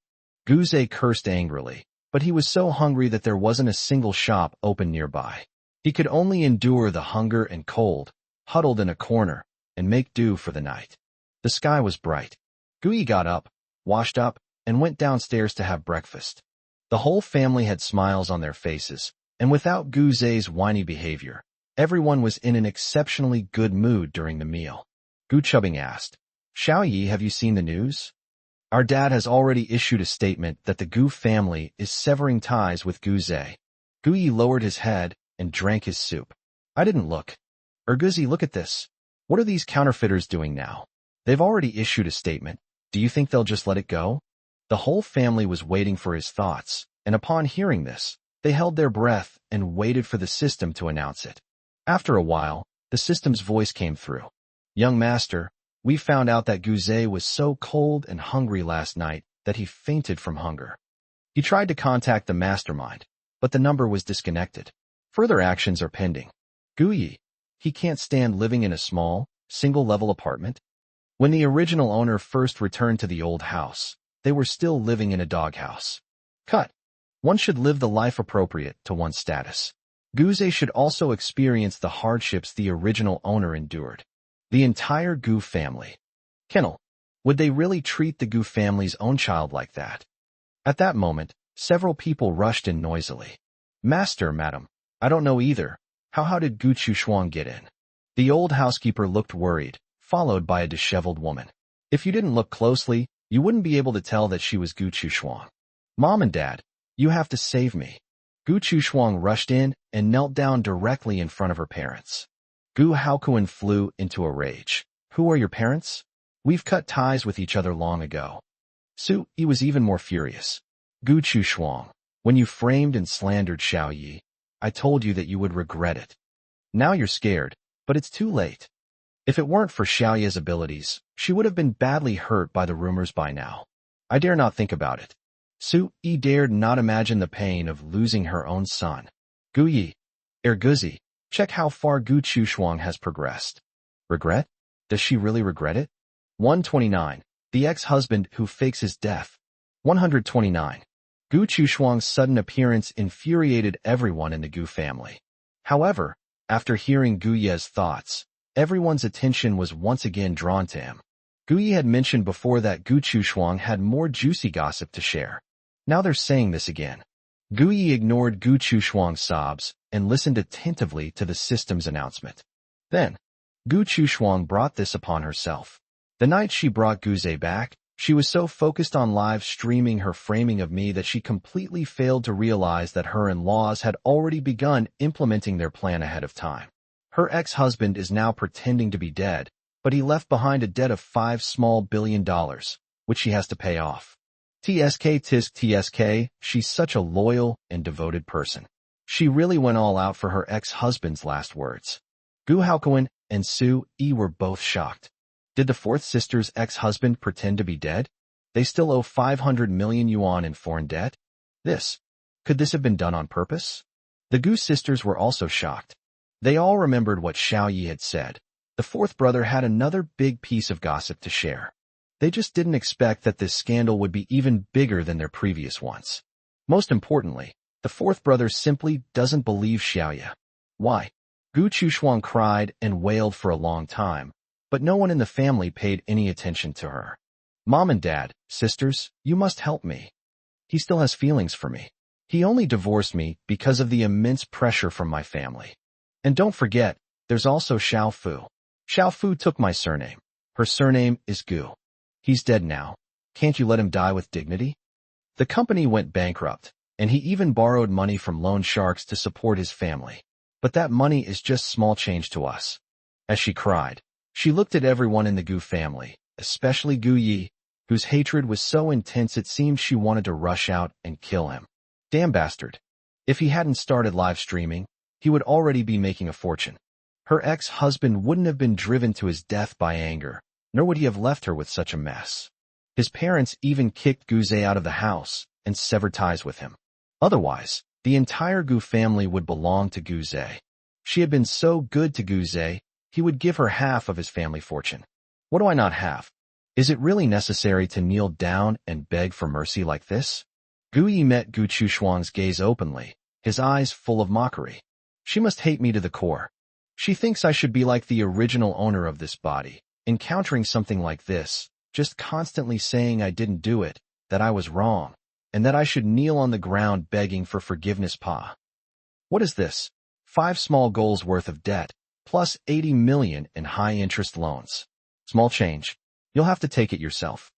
Guze cursed angrily, but he was so hungry that there wasn't a single shop open nearby. He could only endure the hunger and cold, huddled in a corner, and make do for the night. The sky was bright. Guyi got up, washed up, and went downstairs to have breakfast. The whole family had smiles on their faces, and without Guze's whiny behavior, everyone was in an exceptionally good mood during the meal. Gu Chubbing asked, Xiaoyi, have you seen the news? Our dad has already issued a statement that the Gu family is severing ties with Guze. Gu Yi lowered his head and drank his soup. I didn't look. Guzi, look at this. What are these counterfeiters doing now? They've already issued a statement. Do you think they'll just let it go? The whole family was waiting for his thoughts, and upon hearing this, they held their breath and waited for the system to announce it. After a while, the system's voice came through. Young master, we found out that Guze was so cold and hungry last night that he fainted from hunger. He tried to contact the mastermind, but the number was disconnected. Further actions are pending. Guyi, he can't stand living in a small, single-level apartment. When the original owner first returned to the old house, they were still living in a doghouse. Cut. One should live the life appropriate to one's status. Guze should also experience the hardships the original owner endured. The entire Gu family. Kennel. Would they really treat the Gu family's own child like that? At that moment, several people rushed in noisily. Master, madam, I don't know either. How did Gu Chushuang get in? The old housekeeper looked worried, followed by a disheveled woman. If you didn't look closely, you wouldn't be able to tell that she was Gu Chushuang. Mom and Dad, you have to save me. Gu Chushuang rushed in and knelt down directly in front of her parents. Gu Haokuan flew into a rage. Who are your parents? We've cut ties with each other long ago. Su Yi was even more furious. Gu Chushuang, when you framed and slandered Xiao Yi, I told you that you would regret it. Now you're scared, but it's too late. If it weren't for Xiao Yi's abilities, she would have been badly hurt by the rumors by now. I dare not think about it. Su Yi dared not imagine the pain of losing her own son. Gu Yi, Guzi, check how far Gu Chushuang has progressed. Regret? Does she really regret it? 129. The ex-husband who fakes his death. 129. Gu Chushuang's sudden appearance infuriated everyone in the Gu family. However, after hearing Gu Ye's thoughts, everyone's attention was once again drawn to him. Gu Ye had mentioned before that Gu Chushuang had more juicy gossip to share. Now they're saying this again. Gu Ye ignored Gu Chushuang's sobs and listened attentively to the system's announcement. Then, Gu Chushuang brought this upon herself. The night she brought Guze back, she was so focused on live streaming her framing of me that she completely failed to realize that her in-laws had already begun implementing their plan ahead of time. Her ex-husband is now pretending to be dead, but he left behind a debt of $5 small billion, which she has to pay off. TSK, she's such a loyal and devoted person. She really went all out for her ex-husband's last words. Gu Haokuan and Su Yi were both shocked. Did the fourth sister's ex-husband pretend to be dead? They still owe 500 million yuan in foreign debt? Could this have been done on purpose? The Gu sisters were also shocked. They all remembered what Xiao Yi had said. The fourth brother had another big piece of gossip to share. They just didn't expect that this scandal would be even bigger than their previous ones. Most importantly, the fourth brother simply doesn't believe Xiao Yi. Why? Gu Chushuang cried and wailed for a long time, but no one in the family paid any attention to her. Mom and Dad, sisters, you must help me. He still has feelings for me. He only divorced me because of the immense pressure from my family. And don't forget, there's also Xiao Fu. Xiao Fu took my surname. Her surname is Gu. He's dead now. Can't you let him die with dignity? The company went bankrupt, and he even borrowed money from loan sharks to support his family. But that money is just small change to us. As she cried, she looked at everyone in the Gu family, especially Gu Yi, whose hatred was so intense it seemed she wanted to rush out and kill him. Damn bastard. If he hadn't started live streaming, he would already be making a fortune. Her ex-husband wouldn't have been driven to his death by anger, nor would he have left her with such a mess. His parents even kicked Guze out of the house and severed ties with him. Otherwise, the entire Gu family would belong to Guze. She had been so good to Guze, he would give her half of his family fortune. What do I not have? Is it really necessary to kneel down and beg for mercy like this? Gu Yi met Gu Chushuang's gaze openly, his eyes full of mockery. She must hate me to the core. She thinks I should be like the original owner of this body, encountering something like this, just constantly saying I didn't do it, that I was wrong, and that I should kneel on the ground begging for forgiveness. Pa. What is this? 5 small goals worth of debt, plus 80 million in high-interest loans. Small change. You'll have to take it yourself.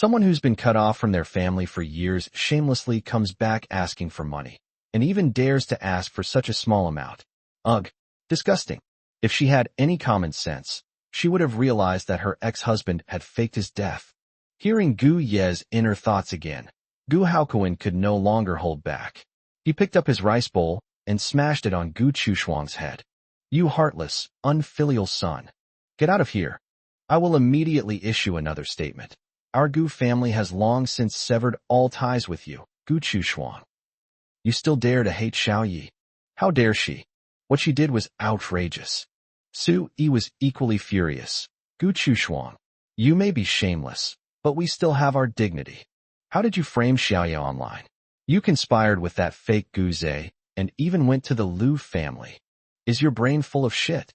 Someone who's been cut off from their family for years shamelessly comes back asking for money, and even dares to ask for such a small amount. Ugh, disgusting. If she had any common sense, she would have realized that her ex-husband had faked his death. Hearing Gu Ye's inner thoughts again, Gu Haokuin could no longer hold back. He picked up his rice bowl and smashed it on Gu Chushuang's head. You heartless, unfilial son. Get out of here. I will immediately issue another statement. Our Gu family has long since severed all ties with you, Gu Chushuang. You still dare to hate Xiao Yi? How dare she? What she did was outrageous. Su Yi was equally furious. Gu Chushuang, you may be shameless, but we still have our dignity. How did you frame Xiao Yi online? You conspired with that fake Gu Zhe and even went to the Liu family. Is your brain full of shit?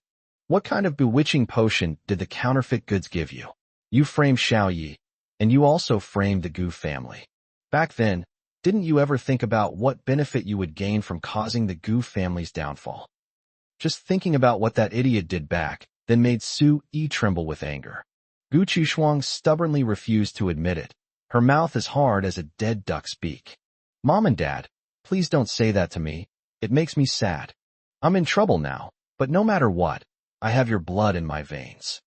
What kind of bewitching potion did the counterfeit goods give you? You framed Xiao Yi, and you also framed the Gu family. Back then, didn't you ever think about what benefit you would gain from causing the Gu family's downfall? Just thinking about what that idiot did back then made Su Yi tremble with anger. Gu Chushuang stubbornly refused to admit it, her mouth as hard as a dead duck's beak. Mom and Dad, please don't say that to me. It makes me sad. I'm in trouble now, but no matter what, I have your blood in my veins.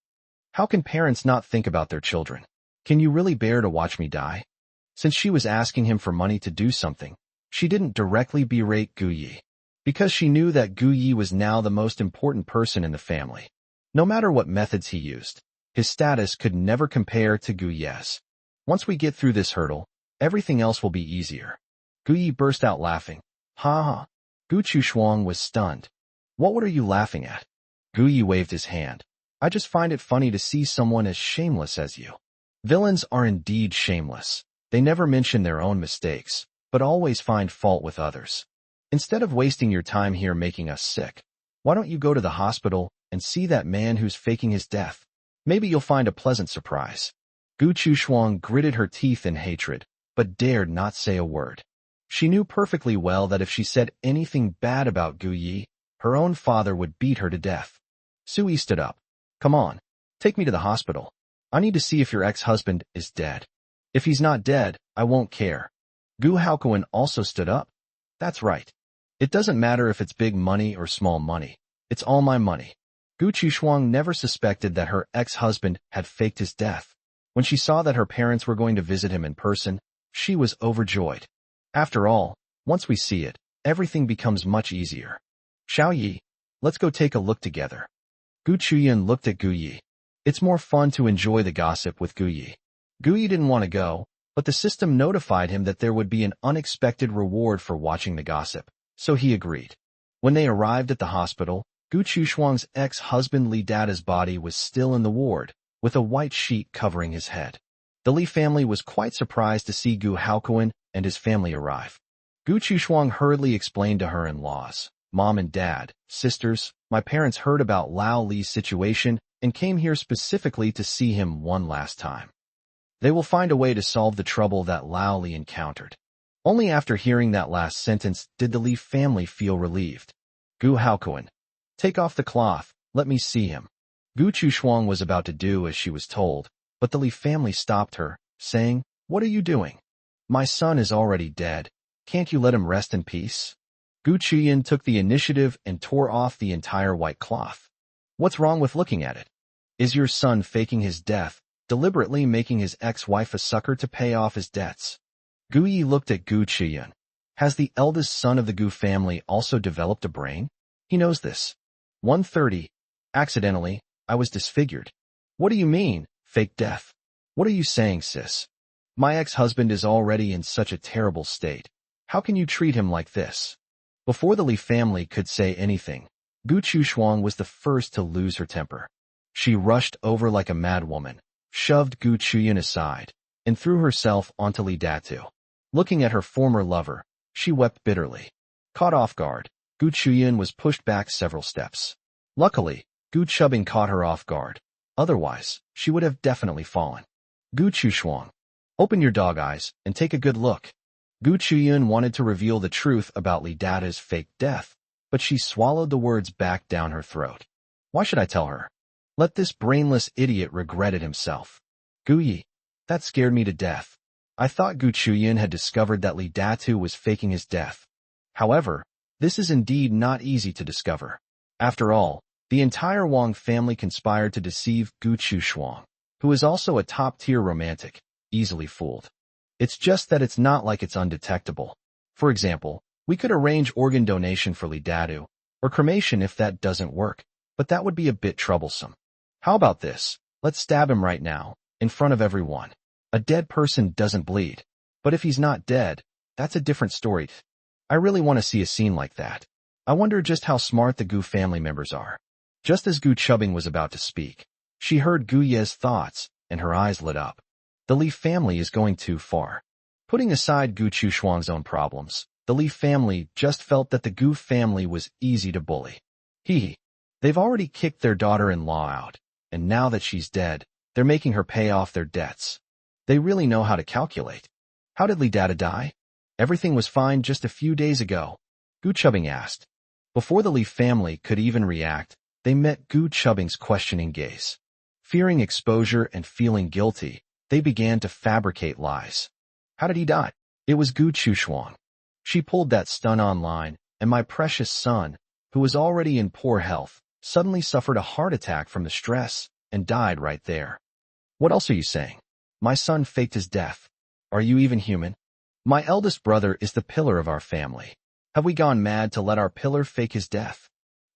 How can parents not think about their children? Can you really bear to watch me die? Since she was asking him for money to do something, she didn't directly berate Gu Yi, because she knew that Gu Yi was now the most important person in the family. No matter what methods he used, his status could never compare to Gu Ye's. Once we get through this hurdle, everything else will be easier. Gu Yi burst out laughing. Ha ha. Gu Chushuang was stunned. What are you laughing at? Gu Yi waved his hand. I just find it funny to see someone as shameless as you. Villains are indeed shameless. They never mention their own mistakes, but always find fault with others. Instead of wasting your time here making us sick, why don't you go to the hospital and see that man who's faking his death? Maybe you'll find a pleasant surprise. Gu Chushuang gritted her teeth in hatred, but dared not say a word. She knew perfectly well that if she said anything bad about Gu Yi, her own father would beat her to death. Su Yi stood up. Come on, take me to the hospital. I need to see if your ex-husband is dead. If he's not dead, I won't care. Gu Haokuin also stood up. That's right. It doesn't matter if it's big money or small money. It's all my money. Gu Chushuang never suspected that her ex-husband had faked his death. When she saw that her parents were going to visit him in person, she was overjoyed. After all, once we see it, everything becomes much easier. Xiao Yi, let's go take a look together. Gu Chuyan looked at Gu Yi. It's more fun to enjoy the gossip with Gu Yi. Gu Yi didn't want to go, but the system notified him that there would be an unexpected reward for watching the gossip, so he agreed. When they arrived at the hospital, Gu Chushuang's ex-husband Li Dada's body was still in the ward, with a white sheet covering his head. The Li family was quite surprised to see Gu Haokuin and his family arrive. Gu Chushuang hurriedly explained to her in-laws, Mom and Dad, sisters, my parents heard about Lao Li's situation and came here specifically to see him one last time. They will find a way to solve the trouble that Lao Li encountered. Only after hearing that last sentence did the Li family feel relieved. Gu Haokuin, take off the cloth, let me see him. Gu Chushuang was about to do as she was told, but the Li family stopped her, saying, What are you doing? My son is already dead. Can't you let him rest in peace? Gu Chuyan took the initiative and tore off the entire white cloth. What's wrong with looking at it? Is your son faking his death, deliberately making his ex-wife a sucker to pay off his debts? Gu Yi looked at Gu Chuyan. Has the eldest son of the Gu family also developed a brain? He knows this. 130. Accidentally, I was disfigured. What do you mean, fake death? What are you saying, sis? My ex-husband is already in such a terrible state. How can you treat him like this? Before the Li family could say anything, Gu Chushuang was the first to lose her temper. She rushed over like a madwoman, shoved Gu Chuyan aside, and threw herself onto Li Datu. Looking at her former lover, she wept bitterly. Caught off guard, Gu Chuyan was pushed back several steps. Luckily, Gu Chubing caught her off guard. Otherwise, she would have definitely fallen. Gu Chushuang, open your dog eyes and take a good look. Gu Chuyan wanted to reveal the truth about Li Dada's fake death, but she swallowed the words back down her throat. Why should I tell her? Let this brainless idiot regret it himself. Gu Yi, That scared me to death. I thought Gu Chuyin had discovered that Li Datu was faking his death. However, this is indeed not easy to discover. After all, the entire Wang family conspired to deceive Gu Chushuang, who is also a top-tier romantic, easily fooled. It's just that it's not like it's undetectable. For example, we could arrange organ donation for Li Datu, or cremation if that doesn't work, but that would be a bit troublesome. How about this? Let's stab him right now, in front of everyone. A dead person doesn't bleed. But if he's not dead, that's a different story. I really want to see a scene like that. I wonder just how smart the Gu family members are. Just as Gu Chubbing was about to speak, she heard Gu Ye's thoughts, and her eyes lit up. The Li family is going too far. Putting aside Gu Chushuang's own problems, the Li family just felt that the Gu family was easy to bully. They've already kicked their daughter-in-law out, and now that she's dead, they're making her pay off their debts. They really know how to calculate. How did Li Data die? Everything was fine just a few days ago, Gu Chubbing asked. Before the Li family could even react, they met Gu Chubbing's questioning gaze. Fearing exposure and feeling guilty, they began to fabricate lies. How did he die? It was Gu Chushuang. She pulled that stunt online, and my precious son, who was already in poor health, suddenly suffered a heart attack from the stress and died right there. What else are you saying? My son faked his death. Are you even human? My eldest brother is the pillar of our family. Have we gone mad to let our pillar fake his death?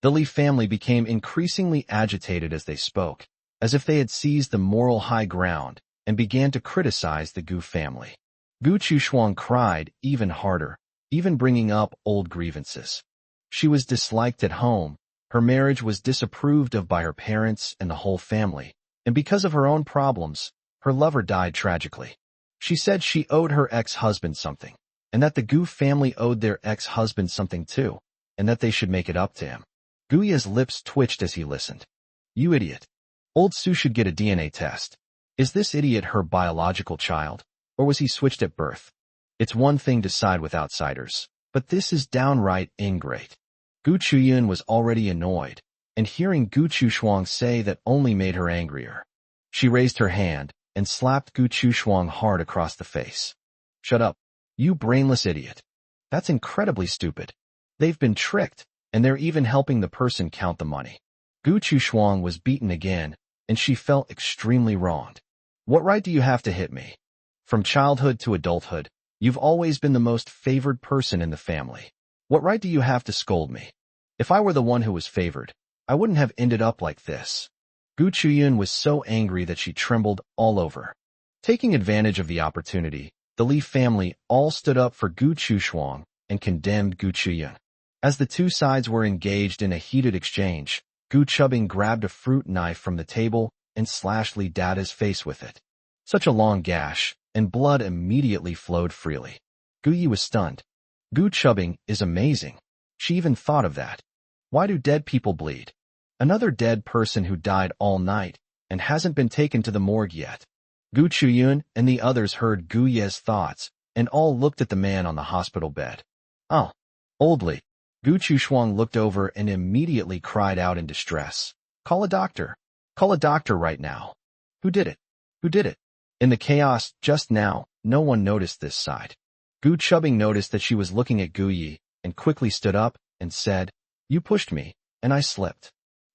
The Li family became increasingly agitated as they spoke, as if they had seized the moral high ground, and began to criticize the Gu family. Gu Chushuang cried even harder, even bringing up old grievances. She was disliked at home, her marriage was disapproved of by her parents and the whole family, and because of her own problems, her lover died tragically. She said she owed her ex-husband something, and that the Gu family owed their ex-husband something too, and that they should make it up to him. Gu Ye's lips twitched as he listened. You idiot. Old Sue should get a DNA test. Is this idiot her biological child, or was he switched at birth? It's one thing to side with outsiders, but this is downright ingrate. Gu Chuyin was already annoyed, and hearing Gu Chushuang say that only made her angrier. She raised her hand and slapped Gu Chushuang hard across the face. Shut up, you brainless idiot. That's incredibly stupid. They've been tricked, and they're even helping the person count the money. Gu Chushuang was beaten again, and she felt extremely wronged. What right do you have to hit me? From childhood to adulthood, you've always been the most favored person in the family. What right do you have to scold me? If I were the one who was favored, I wouldn't have ended up like this. Gu Chuyin was so angry that she trembled all over. Taking advantage of the opportunity, the Li family all stood up for Gu Chushuang and condemned Gu Chuyin. As the two sides were engaged in a heated exchange, Gu Chubbing grabbed a fruit knife from the table and slashed Li Data's face with it. Such a long gash, and blood immediately flowed freely. Gu Yi was stunned. Gu Chubbing is amazing. She even thought of that. Why do dead people bleed? Another dead person who died all night and hasn't been taken to the morgue yet. Gu Chuyun and the others heard Gu Ye's thoughts and all looked at the man on the hospital bed. Oh, old Li. Gu Chushuang looked over and immediately cried out in distress. Call a doctor. Call a doctor right now. Who did it? Who did it? In the chaos just now, no one noticed this side. Gu Chubbing noticed that she was looking at Gu Yi and quickly stood up and said, You pushed me, and I slipped.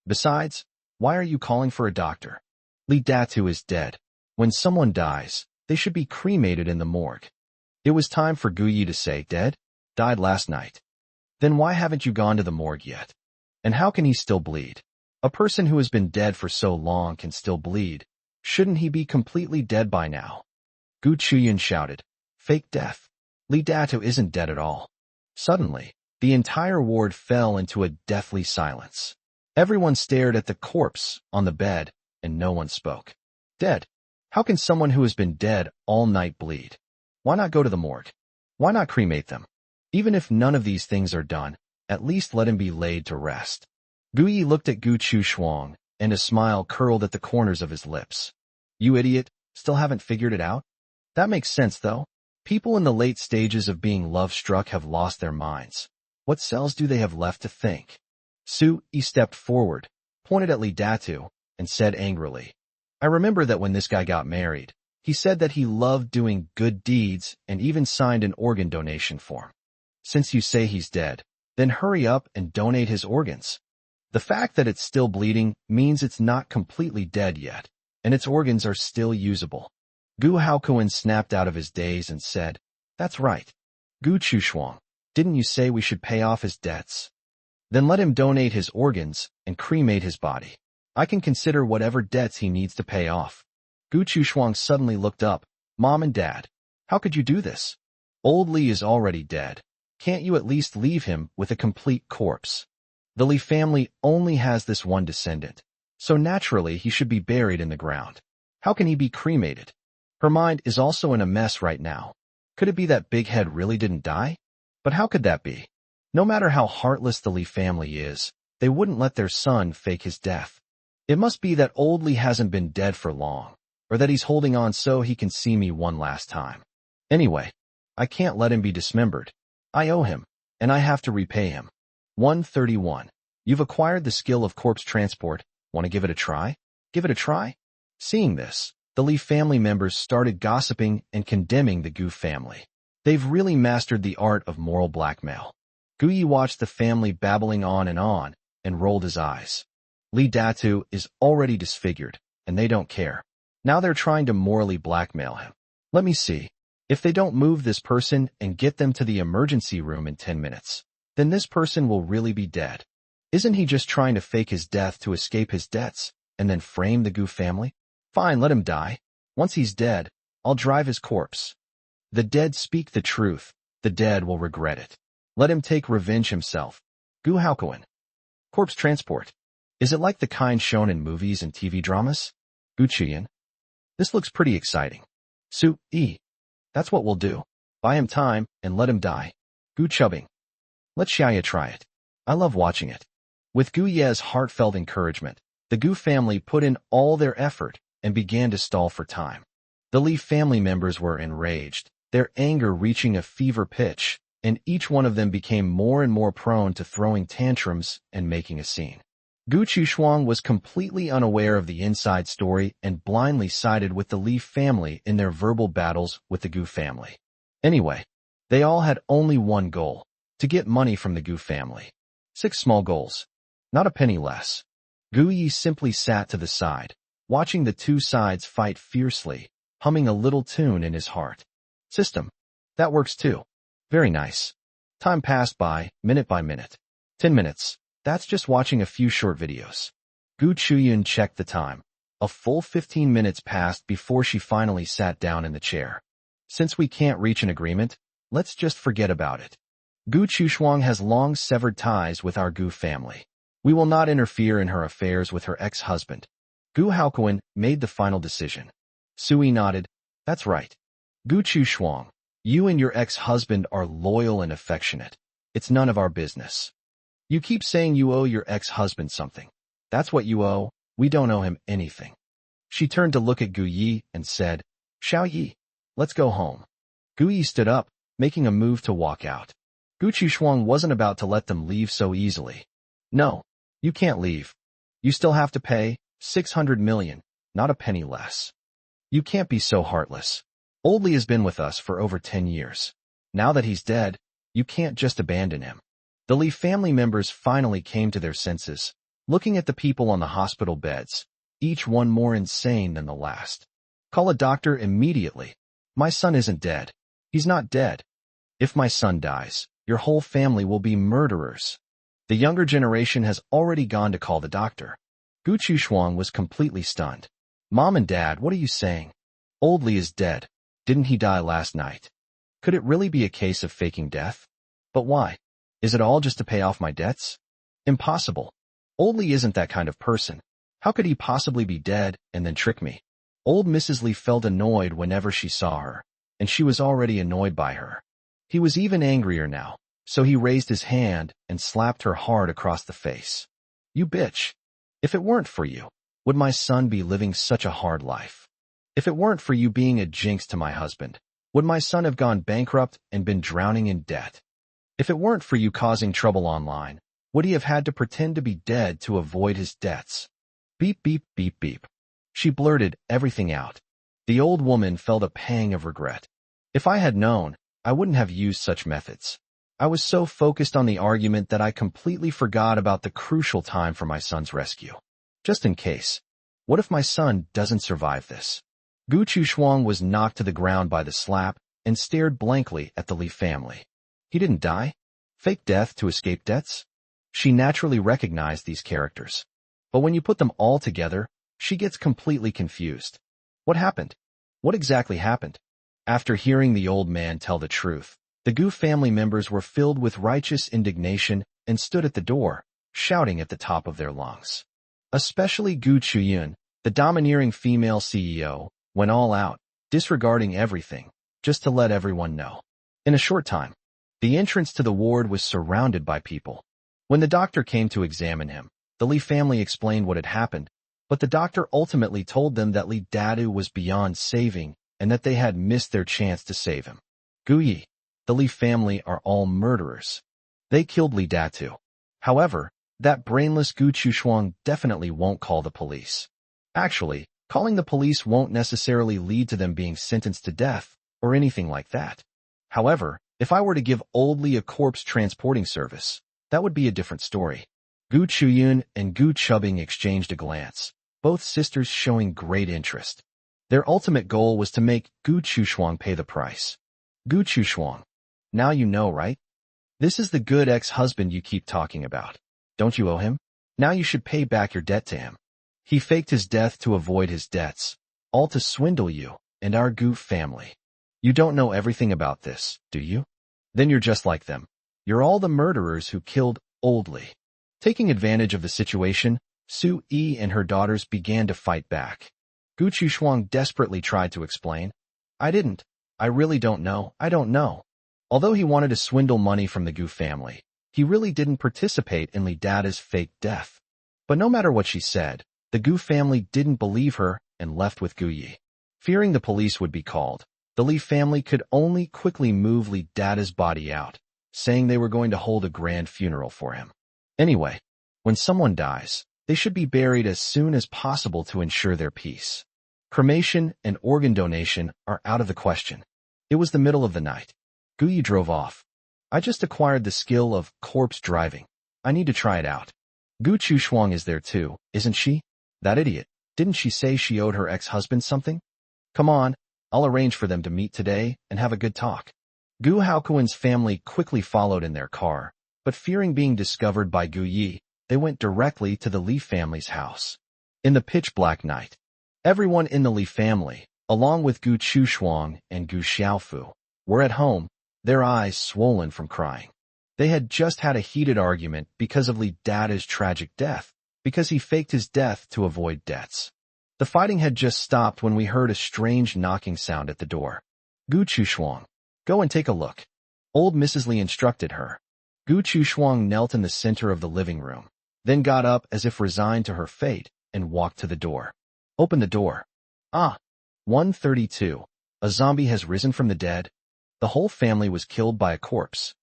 Besides, why are you calling for a doctor? Li Datu is dead. When someone dies, they should be cremated in the morgue. It was time for Gu Yi to say, Dead? Died last night. Then why haven't you gone to the morgue yet? And how can he still bleed? A person who has been dead for so long can still bleed. Shouldn't he be completely dead by now? Gu Chuyin shouted, Fake death. Li Datu isn't dead at all. Suddenly, the entire ward fell into a deathly silence. Everyone stared at the corpse on the bed, and no one spoke. Dead? How can someone who has been dead all night bleed? Why not go to the morgue? Why not cremate them? Even if none of these things are done, at least let him be laid to rest. Gu Yi looked at Gu Chushuang, and a smile curled at the corners of his lips. You idiot, still haven't figured it out? That makes sense, though. People in the late stages of being love-struck have lost their minds. What cells do they have left to think? Su Yi stepped forward, pointed at Li Datu, and said angrily, I remember that when this guy got married, He said that he loved doing good deeds and even signed an organ donation form. Since you say he's dead, then hurry up and donate his organs. The fact that it's still bleeding means it's not completely dead yet, and its organs are still usable. Gu Haokuan snapped out of his daze and said, "That's right. Gu Chushuang, didn't you say we should pay off his debts? Then let him donate his organs and cremate his body. I can consider whatever debts he needs to pay off." Gu Chushuang suddenly looked up. "Mom and Dad, how could you do this? Old Li is already dead. Can't you at least leave him with a complete corpse? The Li family only has this one descendant, so naturally he should be buried in the ground. How can he be cremated?" Her mind is also in a mess right now. Could it be that Big Head really didn't die? But how could that be? No matter how heartless the Li family is, they wouldn't let their son fake his death. It must be that old Li hasn't been dead for long, or that he's holding on so he can see me one last time. Anyway, I can't let him be dismembered. I owe him, and I have to repay him. 131. You've acquired the skill of corpse transport. Want to give it a try? Give it a try? Seeing this, the Li family members started gossiping and condemning the Gu family. They've really mastered the art of moral blackmail. Gu Yi watched the family babbling on and rolled his eyes. Li Datu is already disfigured, and they don't care. Now they're trying to morally blackmail him. Let me see. If they don't move this person and get them to the emergency room in 10 minutes, then this person will really be dead. Isn't he just trying to fake his death to escape his debts and then frame the Gu family? Fine, let him die. Once he's dead, I'll drive his corpse. The dead speak the truth. The dead will regret it. Let him take revenge himself. Gu Haokuan. Corpse transport. Is it like the kind shown in movies and TV dramas? Gu Chuyan. This looks pretty exciting. Su-yi. That's what we'll do. Buy him time and let him die. Gu Chubbing. Let Xiaoya try it. I love watching it. With Gu Ye's heartfelt encouragement, the Gu family put in all their effort and began to stall for time. The Li family members were enraged, their anger reaching a fever pitch, and each one of them became more and more prone to throwing tantrums and making a scene. Gu Chushuang was completely unaware of the inside story and blindly sided with the Li family in their verbal battles with the Gu family. Anyway, they all had only one goal: to get money from the Gu family. 6 small goals. Not a penny less. Gu Yi simply sat to the side, watching the two sides fight fiercely, humming a little tune in his heart. System. That works too. Very nice. Time passed by minute. 10 minutes. That's just watching a few short videos. Gu Chuyun checked the time. A full 15 minutes passed before she finally sat down in the chair. Since we can't reach an agreement, let's just forget about it. Gu Chushuang has long severed ties with our Gu family. We will not interfere in her affairs with her ex-husband. Gu Haokuan made the final decision. Sui nodded. That's right. Gu Chushuang, you and your ex-husband are loyal and affectionate. It's none of our business. You keep saying you owe your ex-husband something. That's what you owe. We don't owe him anything. She turned to look at Gu Yi and said, Xiao Yi, let's go home. Gu Yi stood up, making a move to walk out. Gu Chushuang wasn't about to let them leave so easily. No, you can't leave. You still have to pay 600 million, not a penny less. You can't be so heartless. Old Li has been with us for over 10 years. Now that he's dead, you can't just abandon him. The Li family members finally came to their senses, looking at the people on the hospital beds, each one more insane than the last. Call a doctor immediately. My son isn't dead. He's not dead. If my son dies, your whole family will be murderers. The younger generation has already gone to call the doctor. Gu Chushuang was completely stunned. Mom and Dad, what are you saying? Old Li is dead. Didn't he die last night? Could it really be a case of faking death? But why? Is it all just to pay off my debts? Impossible. Old Li isn't that kind of person. How could he possibly be dead and then trick me? Old Mrs. Li felt annoyed whenever she saw her, and she was already annoyed by her. He was even angrier now, so he raised his hand and slapped her hard across the face. You bitch. If it weren't for you, would my son be living such a hard life? If it weren't for you being a jinx to my husband, would my son have gone bankrupt and been drowning in debt? If it weren't for you causing trouble online, would he have had to pretend to be dead to avoid his debts? Beep, beep, beep, beep. She blurted everything out. The old woman felt a pang of regret. If I had known, I wouldn't have used such methods. I was so focused on the argument that I completely forgot about the crucial time for my son's rescue. Just in case. What if my son doesn't survive this? Gu Chushuang was knocked to the ground by the slap and stared blankly at the Li family. He didn't die? Fake death to escape debts? She naturally recognized these characters. But when you put them all together, she gets completely confused. What happened? What exactly happened? After hearing the old man tell the truth, the Gu family members were filled with righteous indignation and stood at the door, shouting at the top of their lungs. Especially Gu Chuyun, the domineering female CEO, went all out, disregarding everything, just to let everyone know. In a short time, the entrance to the ward was surrounded by people. When the doctor came to examine him, the Li family explained what had happened, but the doctor ultimately told them that Li Dadu was beyond saving and that they had missed their chance to save him. Gu Yi, the Li family are all murderers. They killed Li Datu. However, that brainless Gu Chushuang definitely won't call the police. Actually, calling the police won't necessarily lead to them being sentenced to death or anything like that. However, if I were to give old Li a corpse transporting service, that would be a different story. Gu Chuyun and Gu Chubing exchanged a glance, both sisters showing great interest. Their ultimate goal was to make Gu Chushuang pay the price. Gu Chushuang. Now you know, right? This is the good ex-husband you keep talking about. Don't you owe him? Now you should pay back your debt to him. He faked his death to avoid his debts, all to swindle you and our Gu family. You don't know everything about this, do you? Then you're just like them. You're all the murderers who killed old Li. Taking advantage of the situation, Su Yi and her daughters began to fight back. Gu Chushuang desperately tried to explain. I didn't. I really don't know. I don't know. Although he wanted to swindle money from the Gu family, he really didn't participate in Li Dada's fake death. But no matter what she said, the Gu family didn't believe her and left with Gu Yi. Fearing the police would be called, the Li family could only quickly move Li Dada's body out, saying they were going to hold a grand funeral for him. Anyway, when someone dies, they should be buried as soon as possible to ensure their peace. Cremation and organ donation are out of the question. It was the middle of the night. Gu Yi drove off. I just acquired the skill of corpse driving. I need to try it out. Gu Chushuang is there too, isn't she? That idiot. Didn't she say she owed her ex-husband something? Come on, I'll arrange for them to meet today and have a good talk. Gu Haokuan's family quickly followed in their car, but fearing being discovered by Gu Yi, they went directly to the Li family's house. In the pitch-black night, everyone in the Li family, along with Gu Chushuang and Gu Xiaofu, were at home, their eyes swollen from crying. They had just had a heated argument because of Li Dada's tragic death, because he faked his death to avoid debts. The fighting had just stopped when we heard a strange knocking sound at the door. Gu Chushuang, go and take a look. Old Mrs. Li instructed her. Gu Chushuang knelt in the center of the living room, then got up as if resigned to her fate and walked to the door. Open the door. Ah. 132. A zombie has risen from the dead. The whole family was killed by a corpse.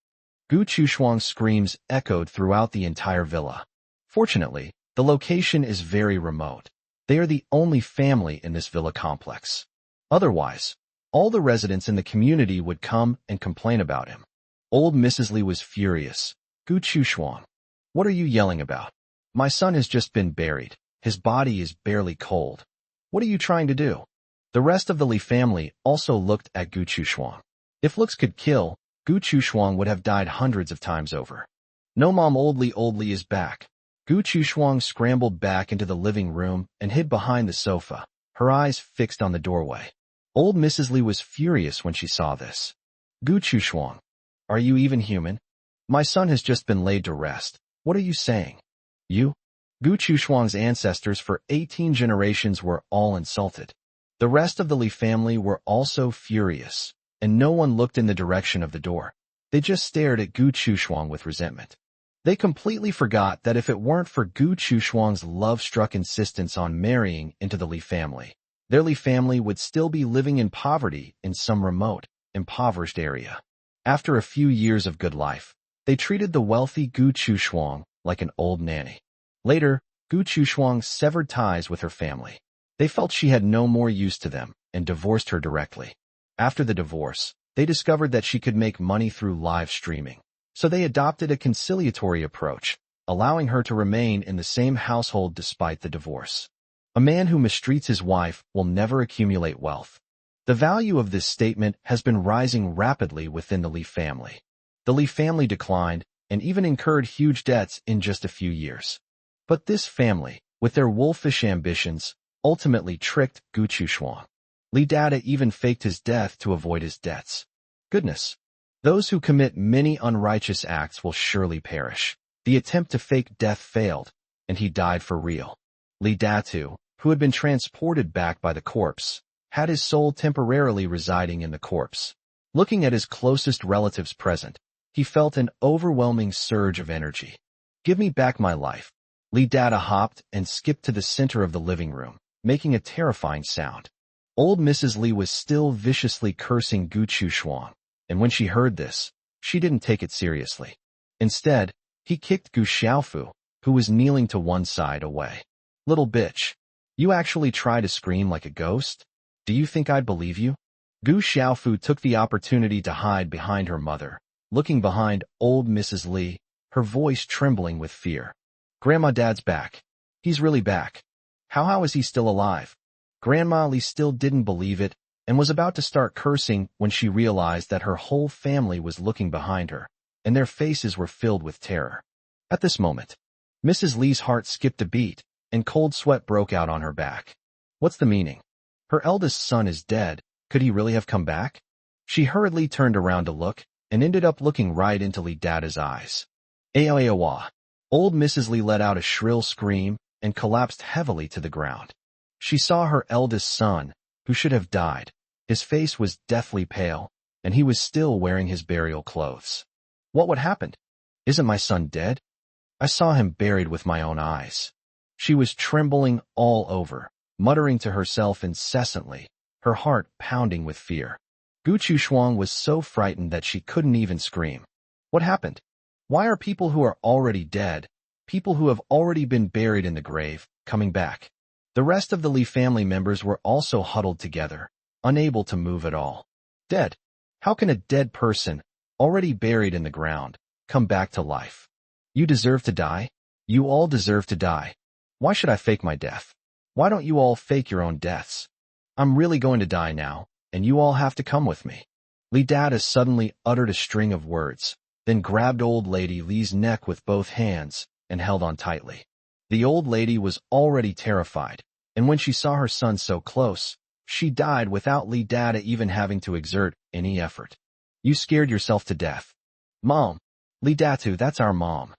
Gu Chushuang's screams echoed throughout the entire villa. Fortunately, the location is very remote. They are the only family in this villa complex. Otherwise, all the residents in the community would come and complain about him. Old Mrs. Li was furious. Gu Chushuang, what are you yelling about? My son has just been buried. His body is barely cold. What are you trying to do? The rest of the Li family also looked at Gu Chushuang. If looks could kill, Gu Chushuang would have died hundreds of times over. No, Mom, old Li is back. Gu Chushuang scrambled back into the living room and hid behind the sofa, her eyes fixed on the doorway. Old Mrs. Li was furious when she saw this. Gu Chushuang, are you even human? My son has just been laid to rest. What are you saying? You? Gu Chushuang's ancestors for 18 generations were all insulted. The rest of the Li family were also furious, and no one looked in the direction of the door. They just stared at Gu Chushuang with resentment. They completely forgot that if it weren't for Gu Chushuang's love-struck insistence on marrying into the Li family, their Li family would still be living in poverty in some remote, impoverished area. After a few years of good life, they treated the wealthy Gu Chushuang like an old nanny. Later, Gu Chushuang severed ties with her family. They felt she had no more use to them, and divorced her directly. After the divorce, they discovered that she could make money through live streaming. So they adopted a conciliatory approach, allowing her to remain in the same household despite the divorce. A man who mistreats his wife will never accumulate wealth. The value of this statement has been rising rapidly within the Lee family. The Lee family declined and even incurred huge debts in just a few years. But this family, with their wolfish ambitions, ultimately tricked Gu Chushuang. Lee Dada even faked his death to avoid his debts. Goodness! Those who commit many unrighteous acts will surely perish. The attempt to fake death failed, and he died for real. Lee Datu, who had been transported back by the corpse, had his soul temporarily residing in the corpse. Looking at his closest relatives present, he felt an overwhelming surge of energy. "Give me back my life." Lee Dada hopped and skipped to the center of the living room, making a terrifying sound. Old Mrs. Lee was still viciously cursing Gu Chushuang, and when she heard this, she didn't take it seriously. Instead, he kicked Gu Xiaofu, who was kneeling to one side, away. "Little bitch, you actually try to scream like a ghost? Do you think I'd believe you?" Gu Xiaofu took the opportunity to hide behind her mother, looking behind old Mrs. Lee, her voice trembling with fear. "Grandma, Dad's back. He's really back. How is he still alive?" Grandma Lee still didn't believe it and was about to start cursing when she realized that her whole family was looking behind her, and their faces were filled with terror. At this moment, Mrs. Lee's heart skipped a beat, and cold sweat broke out on her back. What's the meaning? Her eldest son is dead. Could he really have come back? She hurriedly turned around to look, and ended up looking right into Lee Dada's eyes. Aoawa. Old Mrs. Lee let out a shrill scream and collapsed heavily to the ground. She saw her eldest son, who should have died. His face was deathly pale, and he was still wearing his burial clothes. What happened? Isn't my son dead? I saw him buried with my own eyes. She was trembling all over, muttering to herself incessantly, her heart pounding with fear. Gu Chushuang was so frightened that she couldn't even scream. What happened? Why are people who are already dead, people who have already been buried in the grave, coming back? The rest of the Lee family members were also huddled together, unable to move at all. Dead? How can a dead person, already buried in the ground, come back to life? You deserve to die. You all deserve to die. Why should I fake my death? Why don't you all fake your own deaths? I'm really going to die now, and you all have to come with me. Lee Dada suddenly uttered a string of words, then grabbed old lady Lee's neck with both hands and held on tightly. The old lady was already terrified, and when she saw her son so close, she died without Lee Dada even having to exert any effort. You scared yourself to death. Mom. Lee Datu, that's our mom.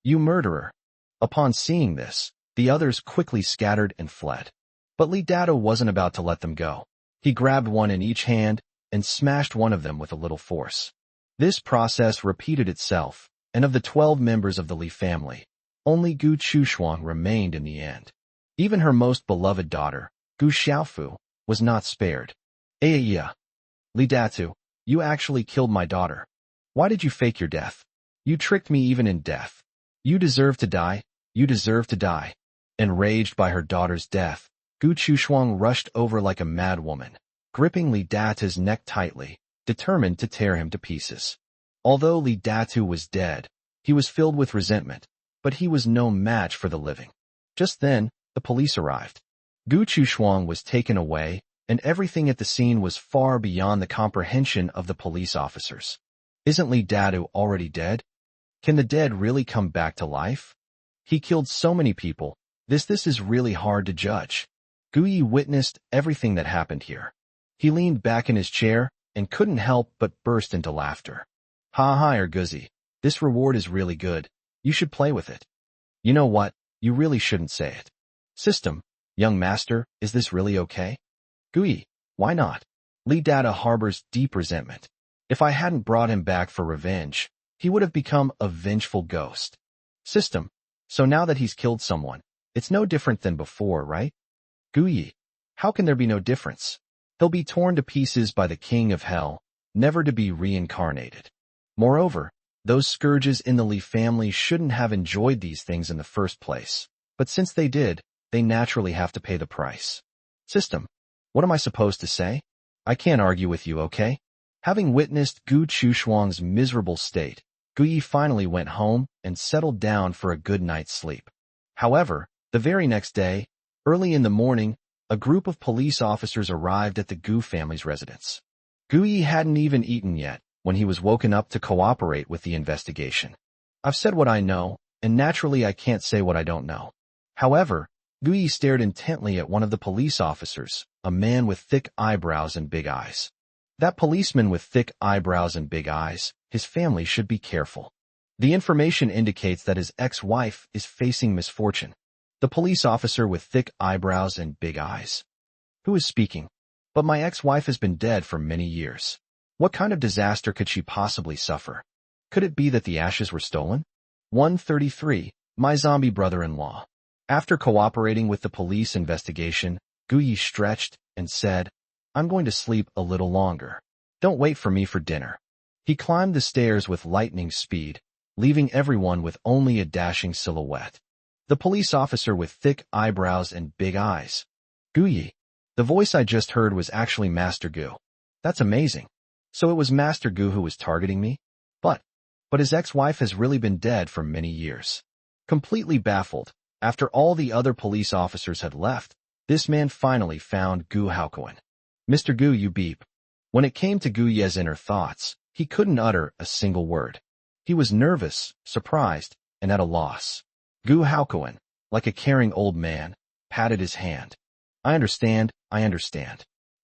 You murderer. Upon seeing this, the others quickly scattered and fled. But Lee Dada wasn't about to let them go. He grabbed one in each hand and smashed one of them with a little force. This process repeated itself, and of the 12 members of the Lee family, only Gu Chushuang remained in the end. Even her most beloved daughter, Gu Xiaofu, was not spared. Aya, Lee Datu, you actually killed my daughter. Why did you fake your death? You tricked me even in death. You deserve to die. You deserve to die. Enraged by her daughter's death, Gu Chushuang rushed over like a mad woman, gripping Lee Datu's neck tightly, determined to tear him to pieces. Although Lee Datu was dead, he was filled with resentment, but he was no match for the living. Just then, the police arrived. Gu Chushuang was taken away, and everything at the scene was far beyond the comprehension of the police officers. Isn't Lee Datu already dead? Can the dead really come back to life? He killed so many people. This is really hard to judge. Gu Yi witnessed everything that happened here. He leaned back in his chair and couldn't help but burst into laughter. Ha ha, Erguzi. This reward is really good. You should play with it. You know what? You really shouldn't say it. System, young master, is this really okay? Gu Yi, why not? Lee Dada harbors deep resentment. If I hadn't brought him back for revenge, he would have become a vengeful ghost. System, so now that he's killed someone, it's no different than before, right? Gu Yi, how can there be no difference? He'll be torn to pieces by the king of hell, never to be reincarnated. Moreover, those scourges in the Lee family shouldn't have enjoyed these things in the first place, but since they did, they naturally have to pay the price. System, What am I supposed to say? I can't argue with you, okay? Having witnessed Gu Chushuang's miserable state, Gu Yi finally went home and settled down for a good night's sleep. However, the very next day, early in the morning, a group of police officers arrived at the Gu family's residence. Gu Yi hadn't even eaten yet when he was woken up to cooperate with the investigation. I've said what I know, and naturally I can't say what I don't know. However, Gu Yi stared intently at one of the police officers, a man with thick eyebrows and big eyes. That policeman with thick eyebrows and big eyes, his family should be careful. The information indicates that his ex-wife is facing misfortune. The police officer with thick eyebrows and big eyes. Who is speaking? But my ex-wife has been dead for many years. What kind of disaster could she possibly suffer? Could it be that the ashes were stolen? 133. My zombie brother-in-law. After cooperating with the police investigation, Gu Yi stretched and said, I'm going to sleep a little longer. Don't wait for me for dinner. He climbed the stairs with lightning speed, leaving everyone with only a dashing silhouette. The police officer with thick eyebrows and big eyes. Gu Yi. The voice I just heard was actually Master Gu. That's amazing. So it was Master Gu who was targeting me? But his ex-wife has really been dead for many years. Completely baffled, after all the other police officers had left, this man finally found Gu Haokuan. Mr. Gu, you beep. When it came to Gu Ye's inner thoughts, he couldn't utter a single word. He was nervous, surprised, and at a loss. Gu Haokuan, like a caring old man, patted his hand. I understand.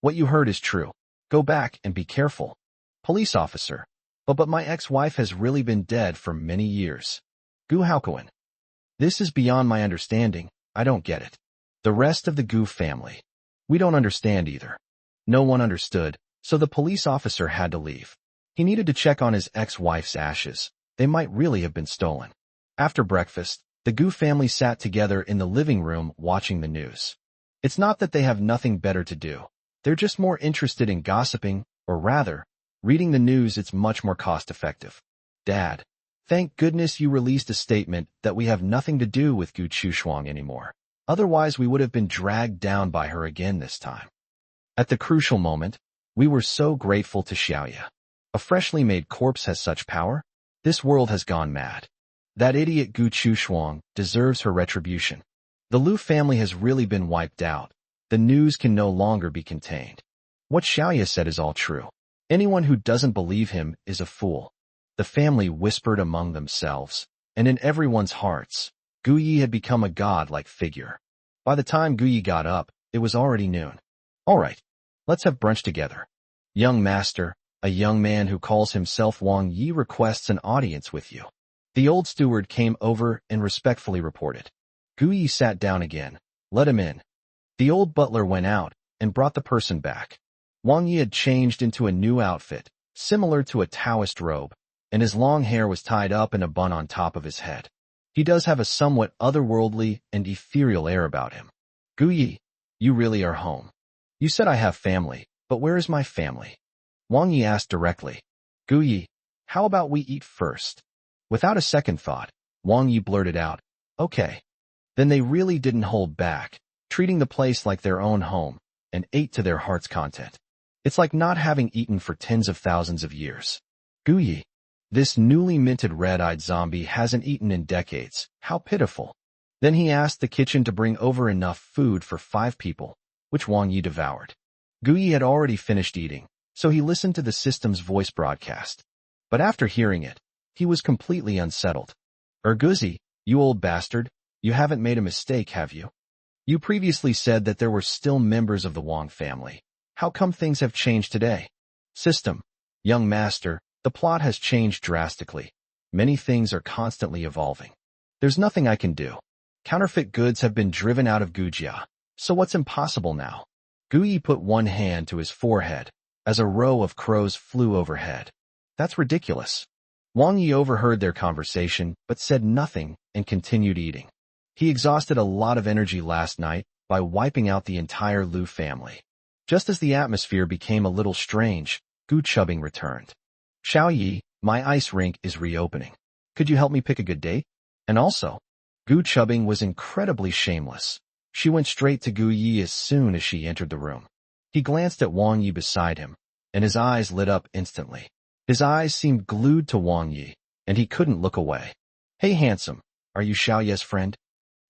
What you heard is true. Go back and be careful. Police officer. But my ex-wife has really been dead for many years. Gu Haokuan. This is beyond my understanding. I don't get it. The rest of the Gu family. We don't understand either. No one understood, so the police officer had to leave. He needed to check on his ex-wife's ashes. They might really have been stolen. After breakfast, the Gu family sat together in the living room watching the news. It's not that they have nothing better to do. They're just more interested in gossiping, or rather, reading the news. It's much more cost-effective. Dad, thank goodness you released a statement that we have nothing to do with Gu Chushuang anymore. Otherwise we would have been dragged down by her again this time. At the crucial moment, we were so grateful to Xiaoya. A freshly made corpse has such power? This world has gone mad. That idiot Gu Chushuang deserves her retribution. The Lu family has really been wiped out. The news can no longer be contained. What Xiaoya said is all true. Anyone who doesn't believe him is a fool. The family whispered among themselves, and in everyone's hearts, Gu Yi had become a god-like figure. By the time Gu Yi got up, it was already noon. All right, let's have brunch together. Young master, a young man who calls himself Wang Yi requests an audience with you. The old steward came over and respectfully reported. Gu Yi sat down again. Let him in. The old butler went out and brought the person back. Wang Yi had changed into a new outfit, similar to a Taoist robe, and his long hair was tied up in a bun on top of his head. He does have a somewhat otherworldly and ethereal air about him. Gu Yi, you really are home. You said I have family, but where is my family? Wang Yi asked directly. Gu Yi, how about we eat first? Without a second thought, Wang Yi blurted out, okay. Then they really didn't hold back, treating the place like their own home, and ate to their heart's content. It's like not having eaten for tens of thousands of years. Gu Yi, this newly minted red-eyed zombie hasn't eaten in decades. How pitiful. Then he asked the kitchen to bring over enough food for 5 people, which Wang Yi devoured. Gu Yi had already finished eating, so he listened to the system's voice broadcast. But after hearing it, he was completely unsettled. Guzi, you old bastard, you haven't made a mistake, have you? You previously said that there were still members of the Wang family. How come things have changed today? System, young master, the plot has changed drastically. Many things are constantly evolving. There's nothing I can do. Counterfeit goods have been driven out of Gujia. So what's impossible now? Gu Yi put one hand to his forehead as a row of crows flew overhead. That's ridiculous. Wang Yi overheard their conversation but said nothing and continued eating. He exhausted a lot of energy last night by wiping out the entire Lu family. Just as the atmosphere became a little strange, Gu Chubbing returned. Xiao Yi, my ice rink is reopening. Could you help me pick a good date? And also, Gu Chubbing was incredibly shameless. She went straight to Gu Yi as soon as she entered the room. He glanced at Wang Yi beside him, and his eyes lit up instantly. His eyes seemed glued to Wang Yi, and he couldn't look away. "Hey handsome, are you Xiao Ye's friend?"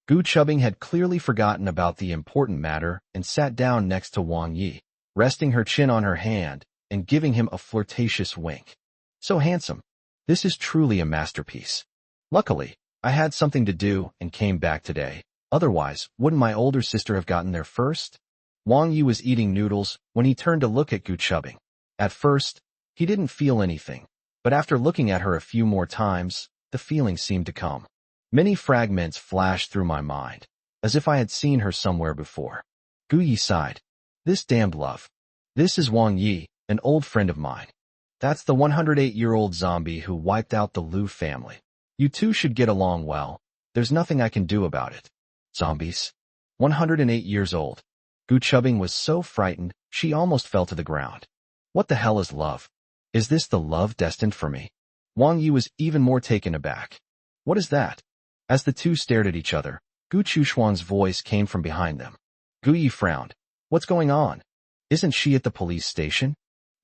Gu Chubbing had clearly forgotten about the important matter and sat down next to Wang Yi, resting her chin on her hand and giving him a flirtatious wink. "So handsome. This is truly a masterpiece. Luckily, I had something to do and came back today. Otherwise, wouldn't my older sister have gotten there first?" Wang Yi was eating noodles when he turned to look at Gu Chubbing. At first, he didn't feel anything, but after looking at her a few more times, the feeling seemed to come. Many fragments flashed through my mind, as if I had seen her somewhere before. Gu Yi sighed. "This damned love. This is Wang Yi, an old friend of mine. That's the 108-year-old zombie who wiped out the Liu family. You two should get along well. There's nothing I can do about it." Zombies. 108 years old. Gu Chubbing was so frightened, she almost fell to the ground. What the hell is love? Is this the love destined for me? Wang Yi was even more taken aback. "What is that?" As the two stared at each other, Gu Chushuang's voice came from behind them. Gu Yi frowned. "What's going on? Isn't she at the police station?"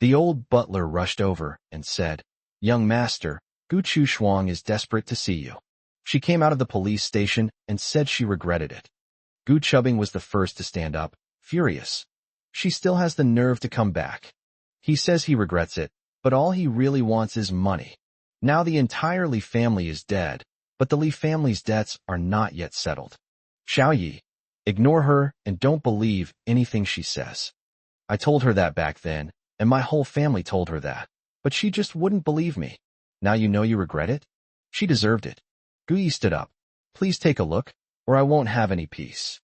The old butler rushed over and said, "Young master, Gu Chushuang is desperate to see you. She came out of the police station and said she regretted it." Gu Chubbing was the first to stand up, furious. "She still has the nerve to come back. He says he regrets it, but all he really wants is money. Now the entire Li family is dead, but the Li family's debts are not yet settled. Xiao Yi, ignore her and don't believe anything she says. I told her that back then, and my whole family told her that, but she just wouldn't believe me. Now you know you regret it? She deserved it." Gu Yi stood up. "Please take a look, or I won't have any peace.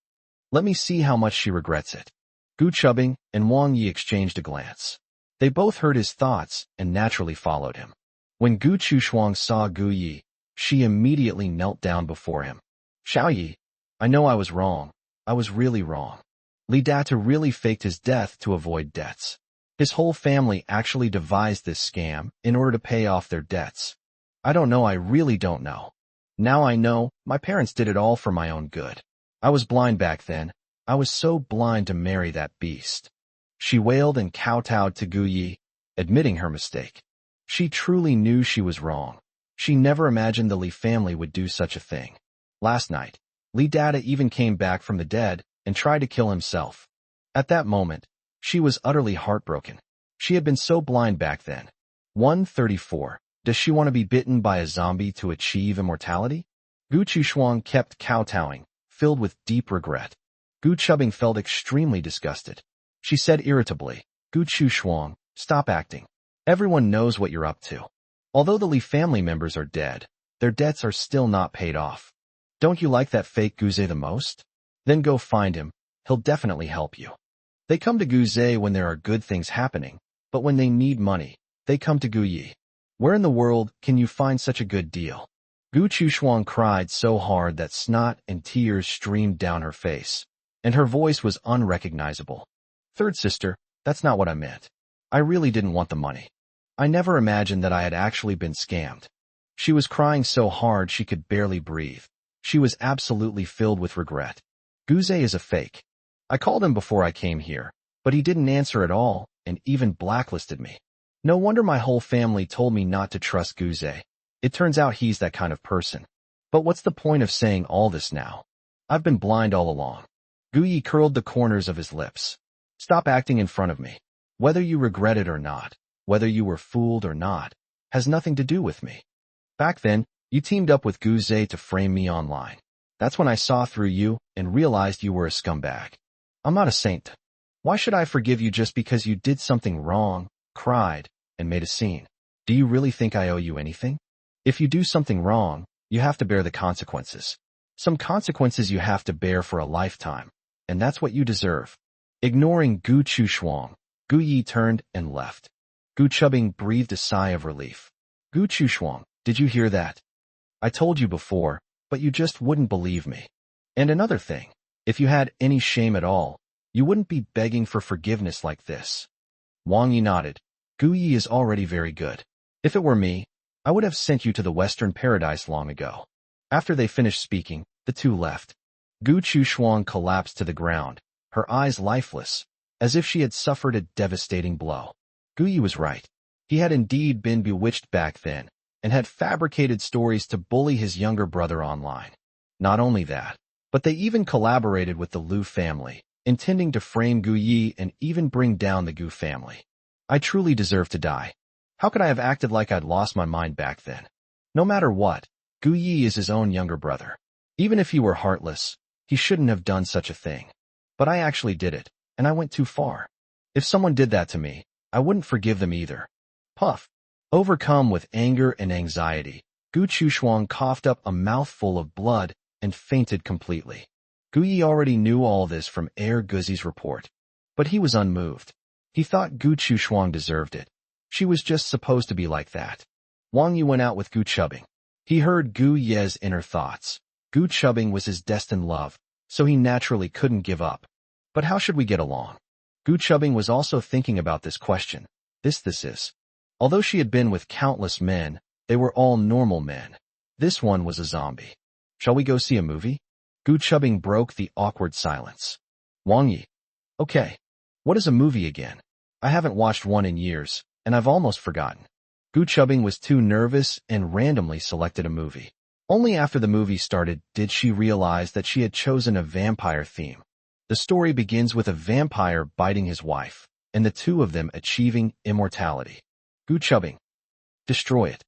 Let me see how much she regrets it." Gu Chubbing and Wang Yi exchanged a glance. They both heard his thoughts and naturally followed him. When Gu Chushuang saw Gu Yi, she immediately knelt down before him. "Xiao Yi, I know I was wrong. I was really wrong. Li Data really faked his death to avoid debts. His whole family actually devised this scam in order to pay off their debts. I don't know, I really don't know. Now I know, my parents did it all for my own good. I was blind back then. I was so blind to marry that beast." She wailed and kowtowed to Gu Yi, admitting her mistake. She truly knew she was wrong. She never imagined the Li family would do such a thing. Last night, Li Data even came back from the dead and tried to kill himself. At that moment, she was utterly heartbroken. She had been so blind back then. 134. Does she want to be bitten by a zombie to achieve immortality? Gu Chushuang kept kowtowing, filled with deep regret. Gu Chubbing felt extremely disgusted. She said irritably, "Gu Chushuang, stop acting. Everyone knows what you're up to. Although the Li family members are dead, their debts are still not paid off. Don't you like that fake Guze the most? Then go find him. He'll definitely help you. They come to Guze when there are good things happening, but when they need money, they come to Gu Yi. Where in the world can you find such a good deal?" Gu Chushuang cried so hard that snot and tears streamed down her face, and her voice was unrecognizable. "Third sister, that's not what I meant. I really didn't want the money. I never imagined that I had actually been scammed." She was crying so hard she could barely breathe. She was absolutely filled with regret. "Guze is a fake. I called him before I came here, but he didn't answer at all and even blacklisted me. No wonder my whole family told me not to trust Guze. It turns out he's that kind of person. But what's the point of saying all this now? I've been blind all along." Gu Yi curled the corners of his lips. "Stop acting in front of me. Whether you regret it or not, whether you were fooled or not, has nothing to do with me. Back then, you teamed up with Guze to frame me online. That's when I saw through you and realized you were a scumbag. I'm not a saint. Why should I forgive you just because you did something wrong, cried, and made a scene? Do you really think I owe you anything? If you do something wrong, you have to bear the consequences. Some consequences you have to bear for a lifetime, and that's what you deserve." Ignoring Gu Chushuang, Gu Yi turned and left. Gu Chubbing breathed a sigh of relief. "Gu Chushuang, did you hear that? I told you before, but you just wouldn't believe me. And another thing, if you had any shame at all, you wouldn't be begging for forgiveness like this." Wang Yi nodded. "Gu Yi is already very good. If it were me, I would have sent you to the Western Paradise long ago." After they finished speaking, the two left. Gu Chushuang collapsed to the ground, her eyes lifeless. as if she had suffered a devastating blow. Gu Yi was right. He had indeed been bewitched back then, and had fabricated stories to bully his younger brother online. Not only that, but they even collaborated with the Liu family, intending to frame Gu Yi and even bring down the Gu family. I truly deserve to die. How could I have acted like I'd lost my mind back then? No matter what, Gu Yi is his own younger brother. Even if he were heartless, he shouldn't have done such a thing. But I actually did it, and I went too far. If someone did that to me, I wouldn't forgive them either. Puff. Overcome with anger and anxiety, Gu Chushuang coughed up a mouthful of blood and fainted completely. Gu Yi already knew all this from Guzi's report, but he was unmoved. He thought Gu Chushuang deserved it. She was just supposed to be like that. Wang Yi went out with Gu Chubbing. He heard Gu Ye's inner thoughts. Gu Chubbing was his destined love, so he naturally couldn't give up. But how should we get along? Gu Chubbing was also thinking about this question. This is. Although she had been with countless men, they were all normal men. This one was a zombie. Shall we go see a movie? Gu Chubbing broke the awkward silence. Wang Yi. Okay. What is a movie again? I haven't watched one in years, and I've almost forgotten. Gu Chubbing was too nervous and randomly selected a movie. Only after the movie started did she realize that she had chosen a vampire theme. The story begins with a vampire biting his wife, and the two of them achieving immortality. Gu Chubbing. Destroy it.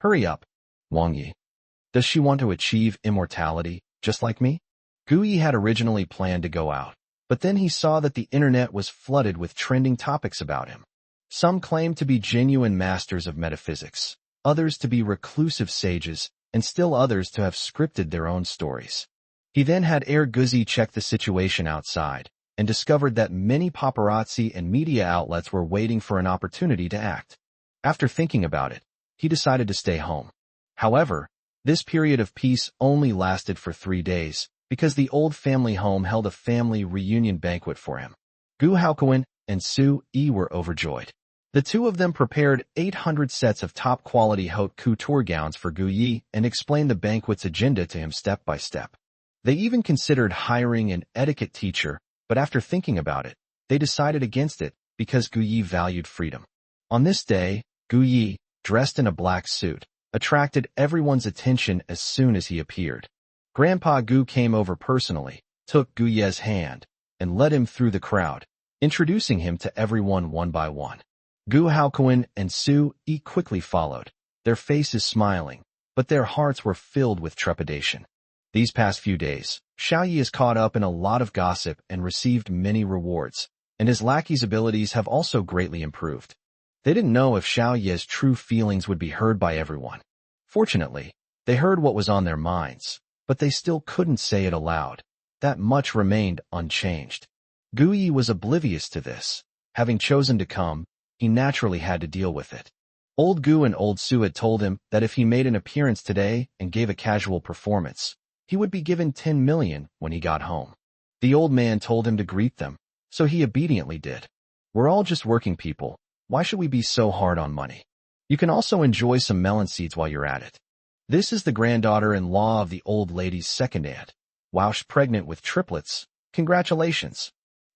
Hurry up. Wang Yi. Does she want to achieve immortality, just like me? Gu Yi had originally planned to go out, but then he saw that the internet was flooded with trending topics about him. Some claimed to be genuine masters of metaphysics, others to be reclusive sages, and still others to have scripted their own stories. He then had Guzi check the situation outside, and discovered that many paparazzi and media outlets were waiting for an opportunity to act. After thinking about it, he decided to stay home. However, this period of peace only lasted for 3 days, because the old family home held a family reunion banquet for him. Gu Haokuan and Su Yi were overjoyed. The two of them prepared 800 sets of top-quality haute couture gowns for Gu Yi and explained the banquet's agenda to him step by step. They even considered hiring an etiquette teacher, but after thinking about it, they decided against it because Gu Yi valued freedom. On this day, Gu Yi, dressed in a black suit, attracted everyone's attention as soon as he appeared. Grandpa Gu came over personally, took Gu Ye's hand, and led him through the crowd, introducing him to everyone one by one. Gu Haokuan and Su Yi quickly followed, their faces smiling, but their hearts were filled with trepidation. These past few days, Xiao Yi is caught up in a lot of gossip and received many rewards, and his lackey's abilities have also greatly improved. They didn't know if Xiao Yi's true feelings would be heard by everyone. Fortunately, they heard what was on their minds, but they still couldn't say it aloud. That much remained unchanged. Gu Yi was oblivious to this. Having chosen to come, he naturally had to deal with it. Old Gu and Old Su had told him that if he made an appearance today and gave a casual performance, he would be given 10 million when he got home. The old man told him to greet them, so he obediently did. We're all just working people. Why should we be so hard on money? You can also enjoy some melon seeds while you're at it. This is the granddaughter-in-law of the old lady's second aunt. Whilst pregnant with triplets, congratulations.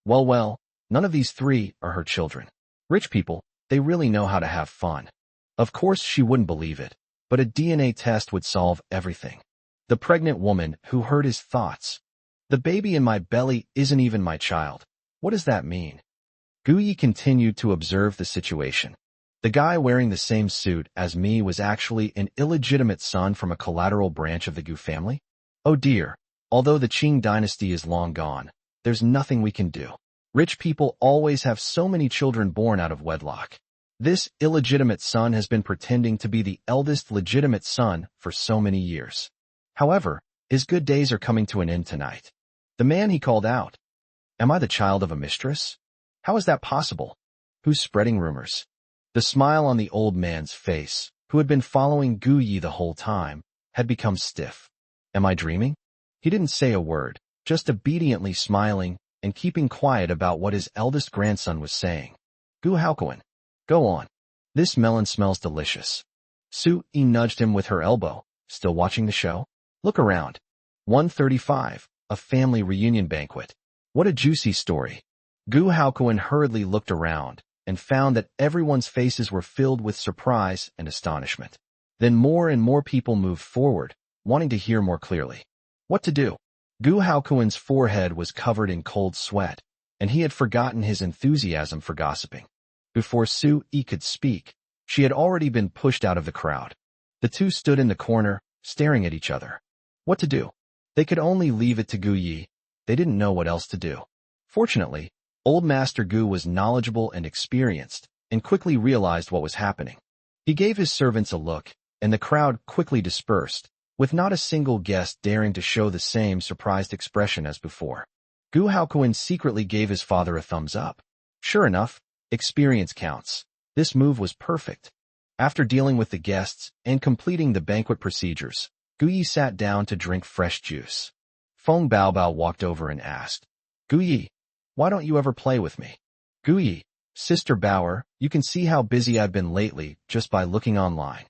Well, none of these 3 are her children. Rich people, they really know how to have fun. Of course she wouldn't believe it, but a DNA test would solve everything. The pregnant woman who heard his thoughts. The baby in my belly isn't even my child. What does that mean? Gu Yi continued to observe the situation. The guy wearing the same suit as me was actually an illegitimate son from a collateral branch of the Gu family? Oh dear, although the Qing dynasty is long gone, there's nothing we can do. Rich people always have so many children born out of wedlock. This illegitimate son has been pretending to be the eldest legitimate son for so many years. However, his good days are coming to an end tonight. The man he called out. Am I the child of a mistress? How is that possible? Who's spreading rumors? The smile on the old man's face, who had been following Gu Yi the whole time, had become stiff. Am I dreaming? He didn't say a word, just obediently smiling and keeping quiet about what his eldest grandson was saying. Gu Haokuan. Go on. This melon smells delicious. Su Yi nudged him with her elbow. Still watching the show? Look around. 135, a family reunion banquet. What a juicy story. Gu Haokuan hurriedly looked around and found that everyone's faces were filled with surprise and astonishment. Then more and more people moved forward, wanting to hear more clearly. What to do? Gu Haokuan's forehead was covered in cold sweat, and he had forgotten his enthusiasm for gossiping. Before Su Yi could speak, she had already been pushed out of the crowd. The two stood in the corner, staring at each other. What to do? They could only leave it to Gu Yi. They didn't know what else to do. Fortunately, Old Master Gu was knowledgeable and experienced, and quickly realized what was happening. He gave his servants a look, and the crowd quickly dispersed, with not a single guest daring to show the same surprised expression as before. Gu Haokuan secretly gave his father a thumbs up. Sure enough, experience counts. This move was perfect. After dealing with the guests and completing the banquet procedures, Gu Yi sat down to drink fresh juice. Feng Baobao walked over and asked, Gu Yi, why don't you ever play with me? Gu Yi, Sister Bauer, you can see how busy I've been lately just by looking online.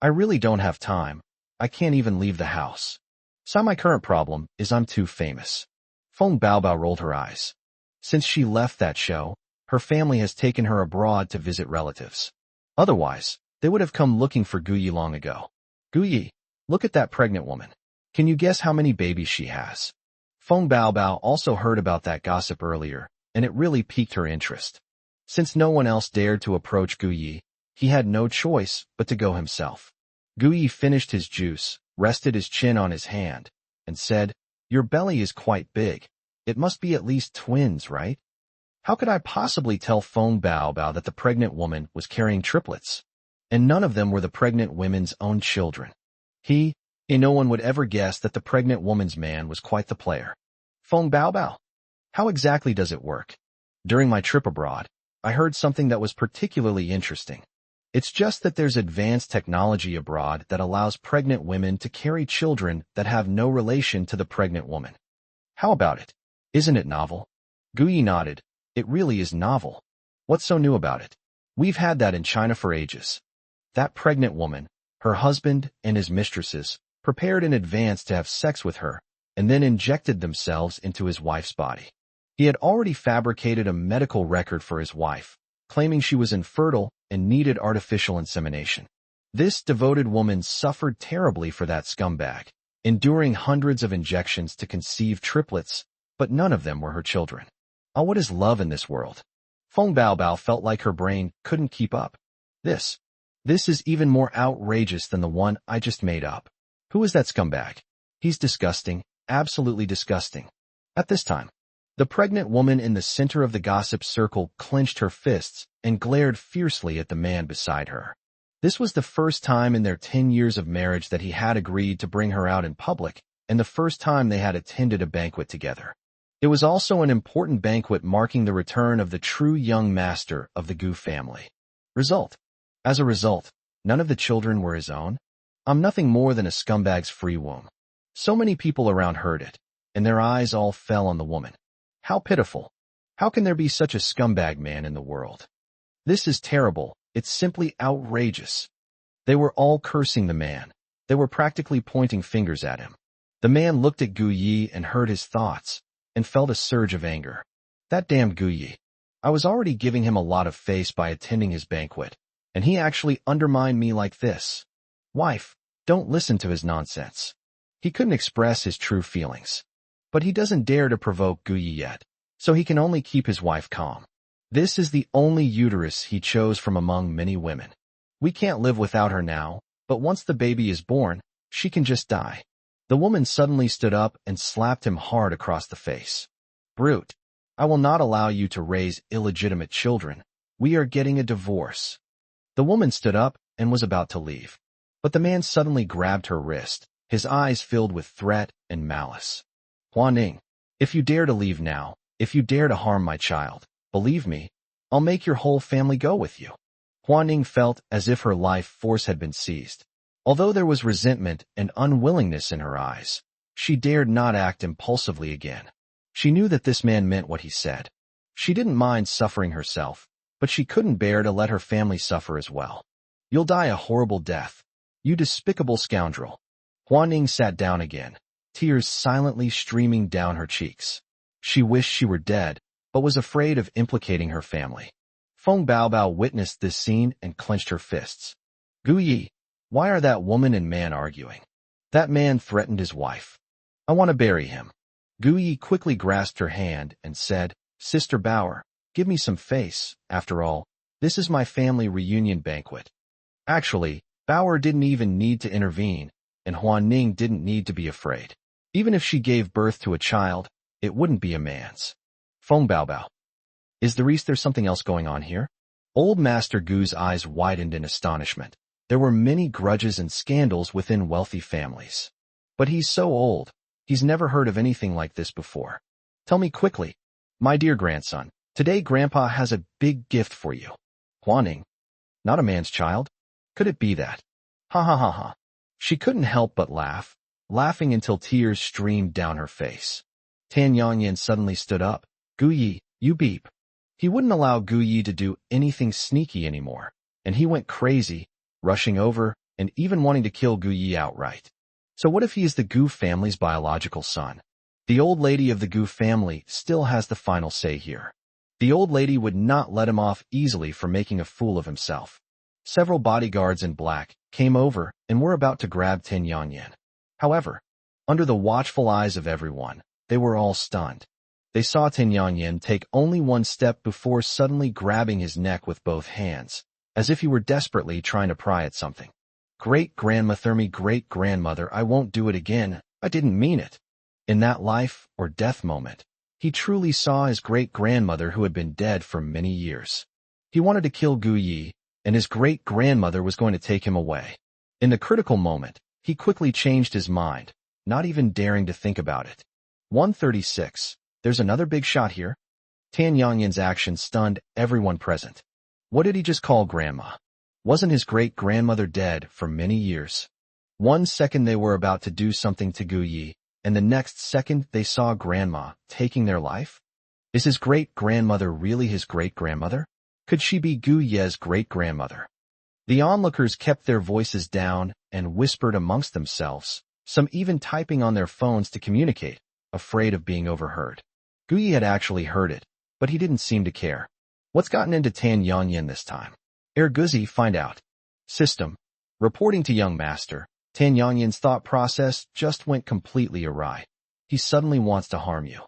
I really don't have time. I can't even leave the house. So my current problem is I'm too famous. Feng Baobao rolled her eyes. Since she left that show, her family has taken her abroad to visit relatives. Otherwise, they would have come looking for Gu Yi long ago. Gu Yi, look at that pregnant woman. Can you guess how many babies she has? Feng Baobao also heard about that gossip earlier, and it really piqued her interest. Since no one else dared to approach Gu Yi, he had no choice but to go himself. Gu Yi finished his juice, rested his chin on his hand, and said, Your belly is quite big. It must be at least twins, right? How could I possibly tell Feng Baobao that the pregnant woman was carrying triplets? And none of them were the pregnant woman's own children. No one would ever guess that the pregnant woman's man was quite the player. Feng Baobao, how exactly does it work? During my trip abroad, I heard something that was particularly interesting. It's just that there's advanced technology abroad that allows pregnant women to carry children that have no relation to the pregnant woman. How about it? Isn't it novel? Gu Yi nodded. It really is novel. What's so new about it? We've had that in China for ages. That pregnant woman, her husband, and his mistresses prepared in advance to have sex with her, and then injected themselves into his wife's body. He had already fabricated a medical record for his wife, claiming she was infertile and needed artificial insemination. This devoted woman suffered terribly for that scumbag, enduring hundreds of injections to conceive triplets, but none of them were her children. Oh, what is love in this world? Feng Baobao felt like her brain couldn't keep up. This is even more outrageous than the one I just made up. Who is that scumbag? He's disgusting, absolutely disgusting. At this time, the pregnant woman in the center of the gossip circle clenched her fists and glared fiercely at the man beside her. This was the first time in their 10 years of marriage that he had agreed to bring her out in public, and the first time they had attended a banquet together. It was also an important banquet marking the return of the true young master of the Gu family. As a result, none of the children were his own. I'm nothing more than a scumbag's free womb. So many people around heard it, and their eyes all fell on the woman. How pitiful. How can there be such a scumbag man in the world? This is terrible. It's simply outrageous. They were all cursing the man. They were practically pointing fingers at him. The man looked at Gu Yi and heard his thoughts, and felt a surge of anger. That damn Gu Yi. I was already giving him a lot of face by attending his banquet, and he actually undermined me like this. Wife, don't listen to his nonsense. He couldn't express his true feelings. But he doesn't dare to provoke Gu Yi yet, so he can only keep his wife calm. This is the only uterus he chose from among many women. We can't live without her now, but once the baby is born, she can just die. The woman suddenly stood up and slapped him hard across the face. Brute, I will not allow you to raise illegitimate children. We are getting a divorce. The woman stood up and was about to leave, but the man suddenly grabbed her wrist, his eyes filled with threat and malice. Hua Ning, if you dare to leave now, if you dare to harm my child, believe me, I'll make your whole family go with you. Hua Ning felt as if her life force had been seized. Although there was resentment and unwillingness in her eyes, she dared not act impulsively again. She knew that this man meant what he said. She didn't mind suffering herself, but she couldn't bear to let her family suffer as well. You'll die a horrible death, you despicable scoundrel. Hua Ning sat down again, tears silently streaming down her cheeks. She wished she were dead, but was afraid of implicating her family. Feng Baobao witnessed this scene and clenched her fists. Gu Yi, why are that woman and man arguing? That man threatened his wife. I want to bury him. Gu Yi quickly grasped her hand and said, Sister Bauer, give me some face. After all, this is my family reunion banquet. Actually, Bauer didn't even need to intervene, and Huan Ning didn't need to be afraid. Even if she gave birth to a child, it wouldn't be a man's. Feng Baobao. Is there something else going on here? Old Master Gu's eyes widened in astonishment. There were many grudges and scandals within wealthy families. But he's so old, he's never heard of anything like this before. Tell me quickly. My dear grandson, today Grandpa has a big gift for you. Huan Ning. Not a man's child? Could it be that? Ha ha ha ha. She couldn't help but laugh, laughing until tears streamed down her face. Tan Yanyan suddenly stood up. Gu Yi, you beep. He wouldn't allow Gu Yi to do anything sneaky anymore, and he went crazy, rushing over and even wanting to kill Gu Yi outright. So what if he is the Gu family's biological son? The old lady of the Gu family still has the final say here. The old lady would not let him off easily for making a fool of himself. Several bodyguards in black came over and were about to grab Tan Yanyan. However, under the watchful eyes of everyone, they were all stunned. They saw Tan Yanyan take only one step before suddenly grabbing his neck with both hands, as if he were desperately trying to pry at something. Great-grandmother, I won't do it again. I didn't mean it. In that life or death moment, he truly saw his great-grandmother who had been dead for many years. He wanted to kill Gu Yi, and his great-grandmother was going to take him away. In the critical moment, he quickly changed his mind, not even daring to think about it. 136. There's another big shot here. Tan Yanyan's action stunned everyone present. What did he just call Grandma? Wasn't his great-grandmother dead for many years? 1 second they were about to do something to Gu Yi, and the next second they saw Grandma taking their life? Is his great-grandmother really his great-grandmother? Could she be Gu Ye's great-grandmother? The onlookers kept their voices down and whispered amongst themselves, some even typing on their phones to communicate, afraid of being overheard. Gu Yi had actually heard it, but he didn't seem to care. What's gotten into Tan Yanyan this time? Guzi, find out. System. Reporting to young master, Tan Yanyan's thought process just went completely awry. He suddenly wants to harm you.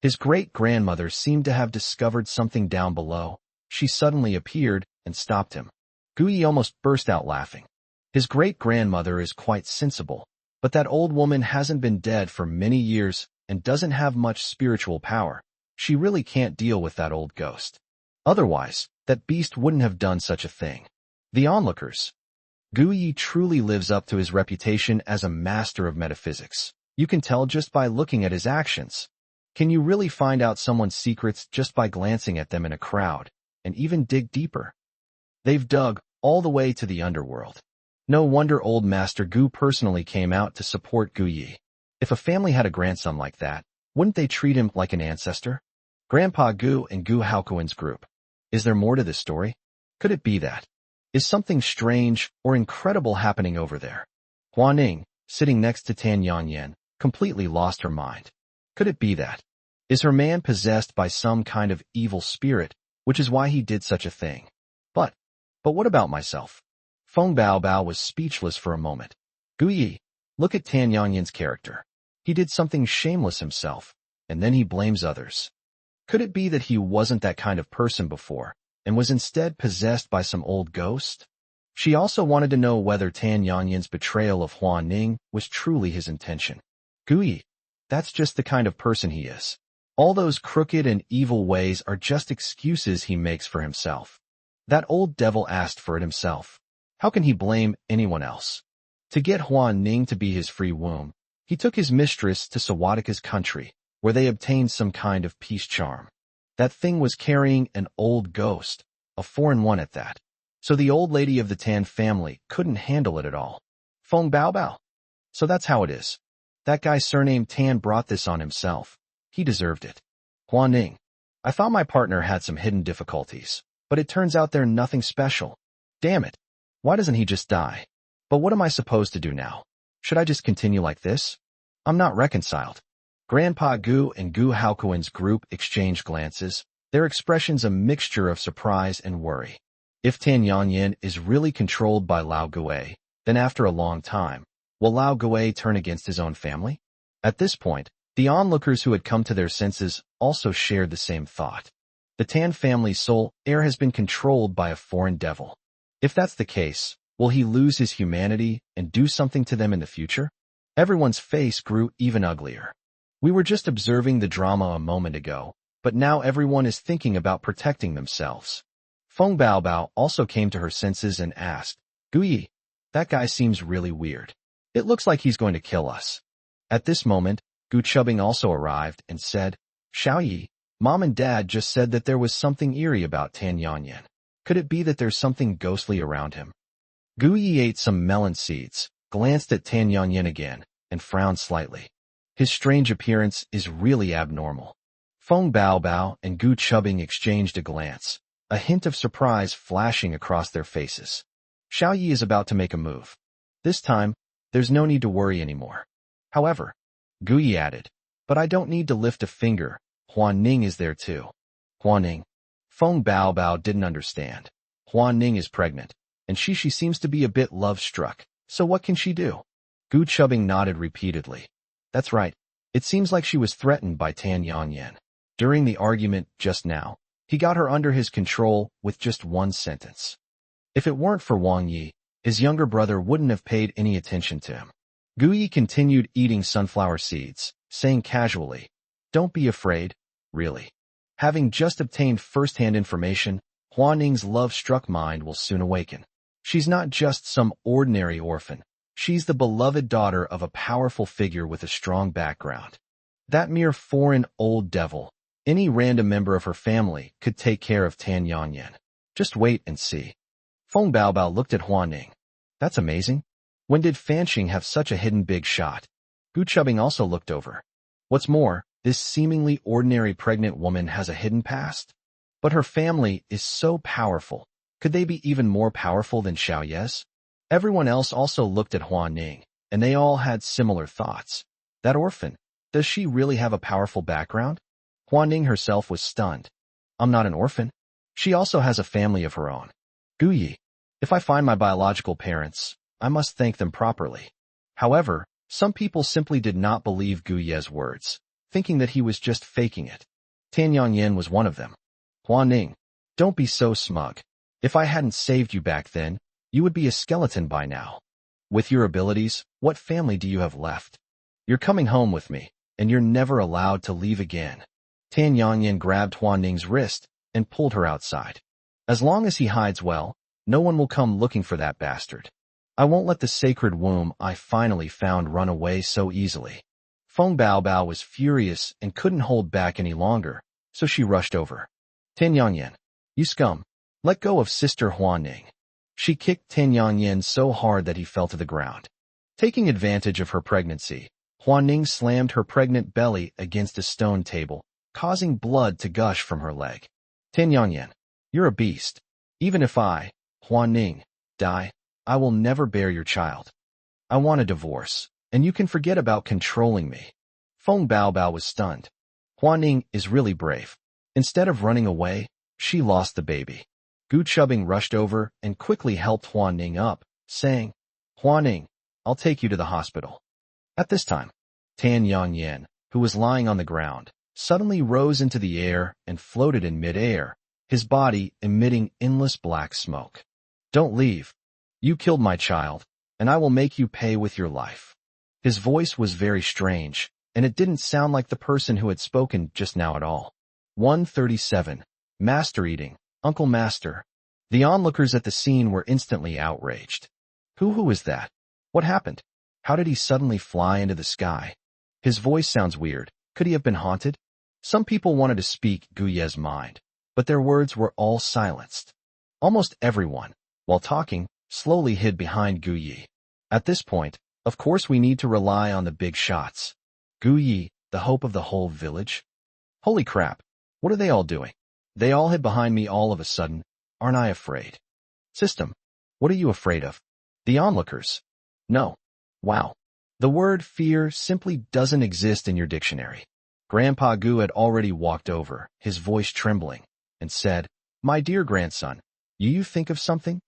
His great-grandmother seemed to have discovered something down below. She suddenly appeared and stopped him. Gu Yi almost burst out laughing. His great-grandmother is quite sensible, but that old woman hasn't been dead for many years and doesn't have much spiritual power. She really can't deal with that old ghost. Otherwise, that beast wouldn't have done such a thing. The onlookers. Gu Yi truly lives up to his reputation as a master of metaphysics. You can tell just by looking at his actions. Can you really find out someone's secrets just by glancing at them in a crowd, and even dig deeper? They've dug all the way to the underworld. No wonder old Master Gu personally came out to support Gu Yi. If a family had a grandson like that, wouldn't they treat him like an ancestor? Grandpa Gu and Gu Haokuan's group. Is there more to this story? Could it be that? Is something strange or incredible happening over there? Huan Ning, sitting next to Tan Yanyan, completely lost her mind. Could it be that? Is her man possessed by some kind of evil spirit, which is why he did such a thing? But what about myself? Feng Baobao was speechless for a moment. Gu Yi, look at Tan Yanyan's character. He did something shameless himself, and then he blames others. Could it be that he wasn't that kind of person before, and was instead possessed by some old ghost? She also wanted to know whether Tan Yanyan's betrayal of Huan Ning was truly his intention. Gu Yi, that's just the kind of person he is. All those crooked and evil ways are just excuses he makes for himself. That old devil asked for it himself. How can he blame anyone else? To get Huan Ning to be his free womb, he took his mistress to Sawadika's country, where they obtained some kind of peace charm. That thing was carrying an old ghost, a foreign one at that. So the old lady of the Tan family couldn't handle it at all. Feng Baobao. So that's how it is. That guy surnamed Tan brought this on himself. He deserved it. Huan Ning. I thought my partner had some hidden difficulties, but it turns out they're nothing special. Damn it. Why doesn't he just die? But what am I supposed to do now? Should I just continue like this? I'm not reconciled. Grandpa Gu and Gu Haokuen's group exchanged glances, their expressions a mixture of surprise and worry. If Tan Yanyan is really controlled by Lao Gui, then after a long time, will Lao Gui turn against his own family? At this point, the onlookers who had come to their senses also shared the same thought. The Tan family's sole heir has been controlled by a foreign devil. If that's the case, will he lose his humanity and do something to them in the future? Everyone's face grew even uglier. We were just observing the drama a moment ago, but now everyone is thinking about protecting themselves. Feng Baobao also came to her senses and asked, Guyi, that guy seems really weird. It looks like he's going to kill us. At this moment, Gu Chubbing also arrived and said, Xiaoyi, Mom and Dad just said that there was something eerie about Tan Yanyan. Could it be that there's something ghostly around him? Gu Yi ate some melon seeds, glanced at Tan Yanyan again, and frowned slightly. His strange appearance is really abnormal. Feng Baobao and Gu Chubbing exchanged a glance, a hint of surprise flashing across their faces. Xiaoyi is about to make a move. This time, there's no need to worry anymore. However, Gu Yi added, but I don't need to lift a finger. Huan Ning is there too. Huan Ning. Feng Baobao didn't understand. Huan Ning is pregnant, and she seems to be a bit love-struck, so what can she do? Gu Chubbing nodded repeatedly. That's right. It seems like she was threatened by Tan Yanyan. During the argument just now, he got her under his control with just one sentence. If it weren't for Wang Yi, his younger brother wouldn't have paid any attention to him. Gu Yi continued eating sunflower seeds, saying casually, Don't be afraid, really. Having just obtained first-hand information, Huan Ning's love-struck mind will soon awaken. She's not just some ordinary orphan. She's the beloved daughter of a powerful figure with a strong background. That mere foreign old devil, any random member of her family, could take care of Tan Yanyan. Just wait and see. Feng Baobao looked at Huan Ning. That's amazing. When did Fanxing have such a hidden big shot? Gu Chubbing also looked over. What's more, this seemingly ordinary pregnant woman has a hidden past. But her family is so powerful. Could they be even more powerful than Xiaoye's? Everyone else also looked at Huan Ning, and they all had similar thoughts. That orphan, does she really have a powerful background? Huan Ning herself was stunned. I'm not an orphan. She also has a family of her own. Gu Yi, if I find my biological parents, I must thank them properly. However, some people simply did not believe Gu Ye's words, thinking that he was just faking it. Tan Yanyan was one of them. Huan Ning, don't be so smug. If I hadn't saved you back then, you would be a skeleton by now. With your abilities, what family do you have left? You're coming home with me, and you're never allowed to leave again. Tan Yanyan grabbed Huan Ning's wrist and pulled her outside. As long as he hides well, no one will come looking for that bastard. I won't let the sacred womb I finally found run away so easily. Feng Baobao was furious and couldn't hold back any longer, so she rushed over. Tan Yanyan, you scum, let go of Sister Huan Ning. She kicked Tan Yanyan so hard that he fell to the ground. Taking advantage of her pregnancy, Huan Ning slammed her pregnant belly against a stone table, causing blood to gush from her leg. Tan Yanyan, you're a beast. Even if I, Huan Ning, die, I will never bear your child. I want a divorce, and you can forget about controlling me. Feng Baobao was stunned. Huan Ning is really brave. Instead of running away, she lost the baby. Gu Chubbing rushed over and quickly helped Huan Ning up, saying, Huan Ning, I'll take you to the hospital. At this time, Tan Yanyan, who was lying on the ground, suddenly rose into the air and floated in mid-air, his body emitting endless black smoke. Don't leave. You killed my child, and I will make you pay with your life. His voice was very strange, and it didn't sound like the person who had spoken just now at all. 137. Master eating. Uncle Master. The onlookers at the scene were instantly outraged. Who is that? What happened? How did he suddenly fly into the sky? His voice sounds weird. Could he have been haunted? Some people wanted to speak Gu Ye's mind, but their words were all silenced. Almost everyone, while talking, slowly hid behind Gu Yi. At this point, of course we need to rely on the big shots. Gu Yi, the hope of the whole village? Holy crap, what are they all doing? They all hid behind me all of a sudden. Aren't I afraid? System, what are you afraid of? The onlookers. No. Wow. The word fear simply doesn't exist in your dictionary. Grandpa Gu had already walked over, his voice trembling, and said, "My dear grandson, you think of something?"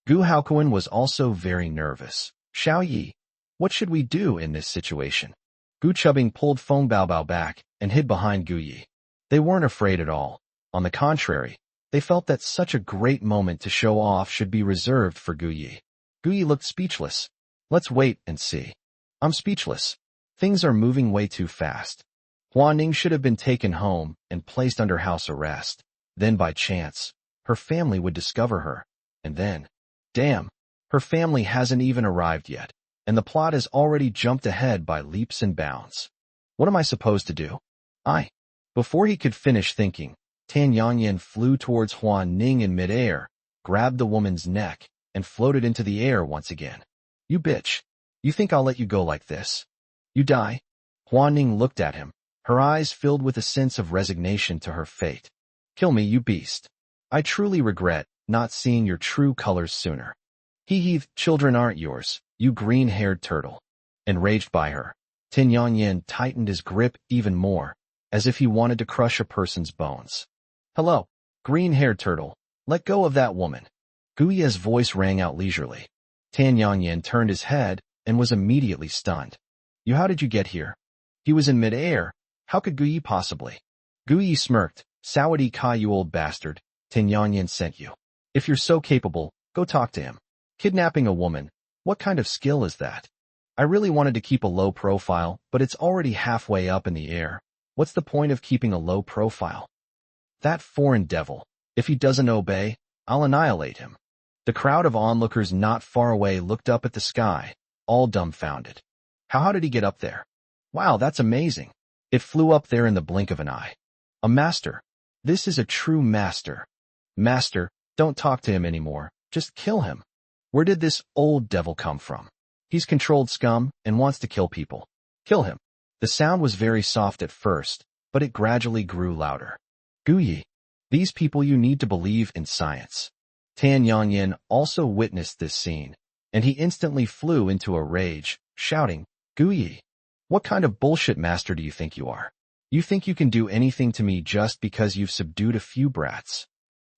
Gu Haokuan was also very nervous. "Xiao Yi, what should we do in this situation?" Gu Chubbing pulled Feng Baobao back and hid behind Gu Yi. They weren't afraid at all. On the contrary, they felt that such a great moment to show off should be reserved for Gu Yi. Gu Yi looked speechless. "Let's wait and see." "I'm speechless. Things are moving way too fast." Hua Ning should have been taken home and placed under house arrest. Then by chance, her family would discover her. And then, damn, her family hasn't even arrived yet, and the plot has already jumped ahead by leaps and bounds. What am I supposed to do? Before he could finish thinking, Tan Yanyan flew towards Hua Ning in midair, grabbed the woman's neck, and floated into the air once again. "You bitch. You think I'll let you go like this? You die?" Hua Ning looked at him, her eyes filled with a sense of resignation to her fate. "Kill me, you beast. I truly regret not seeing your true colors sooner." "Hee, children aren't yours, you green-haired turtle." Enraged by her, Tin Yanyan tightened his grip even more, as if he wanted to crush a person's bones. "Hello, green-haired turtle, let go of that woman." Gu Yi's voice rang out leisurely. Tan Yanyan turned his head and was immediately stunned. How did you get here?" He was in midair. How could Gu Yi possibly? Gu Yi smirked. "Sawadee Ka, you old bastard. Tin Yanyan sent you. If you're so capable, go talk to him. Kidnapping a woman, what kind of skill is that?" "I really wanted to keep a low profile, but it's already halfway up in the air. What's the point of keeping a low profile?" "That foreign devil. If he doesn't obey, I'll annihilate him." The crowd of onlookers not far away looked up at the sky, all dumbfounded. How did he get up there? Wow, that's amazing. It flew up there in the blink of an eye. A master. This is a true master. Master, don't talk to him anymore. Just kill him. Where did this old devil come from? He's controlled scum and wants to kill people. Kill him. The sound was very soft at first, but it gradually grew louder. Gu Yi, these people you need to believe in science. Tan Yanyan also witnessed this scene, and he instantly flew into a rage, shouting, "Gu Yi, what kind of bullshit master do you think you are? You think you can do anything to me just because you've subdued a few brats?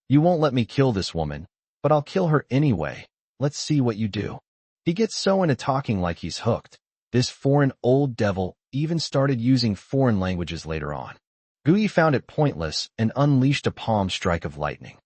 You won't let me kill this woman, but I'll kill her anyway. Let's see what you do." He gets so into talking like he's hooked. This foreign old devil even started using foreign languages later on. Gu Yi found it pointless and unleashed a palm strike of lightning.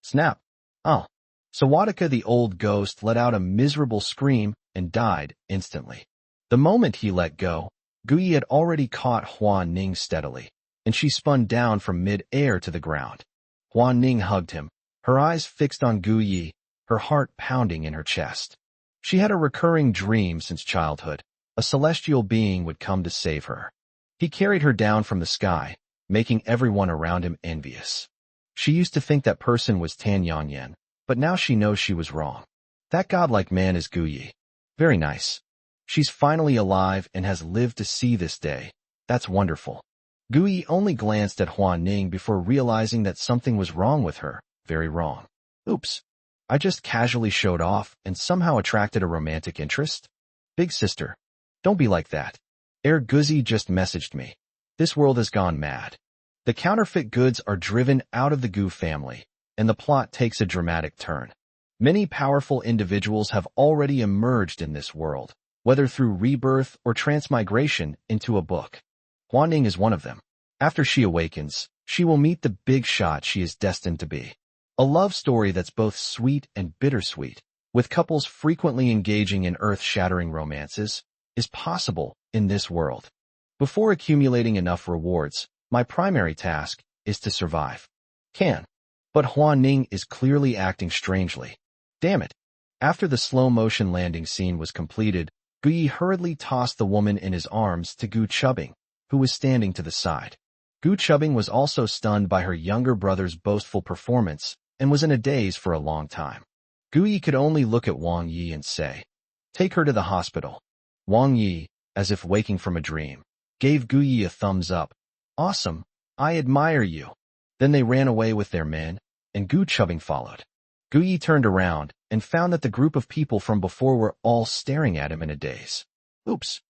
Snap. Oh. Sawadika the old ghost let out a miserable scream and died instantly. The moment he let go, Gu Yi had already caught Hua Ning steadily, and she spun down from mid-air to the ground. Hua Ning hugged him, her eyes fixed on Gu Yi, her heart pounding in her chest. She had a recurring dream since childhood. A celestial being would come to save her. He carried her down from the sky, making everyone around him envious. She used to think that person was Tan Yanyan, but now she knows she was wrong. That godlike man is Gu Yi. Very nice. She's finally alive and has lived to see this day. That's wonderful. Gu Yi only glanced at Hua Ning before realizing that something was wrong with her. Very wrong. Oops. I just casually showed off and somehow attracted a romantic interest? Big sister. Don't be like that. Guzzi just messaged me. This world has gone mad. The counterfeit goods are driven out of the Gu family, and the plot takes a dramatic turn. Many powerful individuals have already emerged in this world, whether through rebirth or transmigration into a book. Hua Ning is one of them. After she awakens, she will meet the big shot she is destined to be. A love story that's both sweet and bittersweet, with couples frequently engaging in earth-shattering romances, is possible in this world. Before accumulating enough rewards, my primary task is to survive. But Hua Ning is clearly acting strangely. Damn it. After the slow-motion landing scene was completed, Gu Yi hurriedly tossed the woman in his arms to Gu Chubbing, who was standing to the side. Gu Chubbing was also stunned by her younger brother's boastful performance and was in a daze for a long time. Gu Yi could only look at Wang Yi and say, "Take her to the hospital." Wang Yi, as if waking from a dream, gave Gu Yi a thumbs up. "Awesome. I admire you." Then they ran away with their men, and Gu Chubbing followed. Gu Yi turned around and found that the group of people from before were all staring at him in a daze. Oops.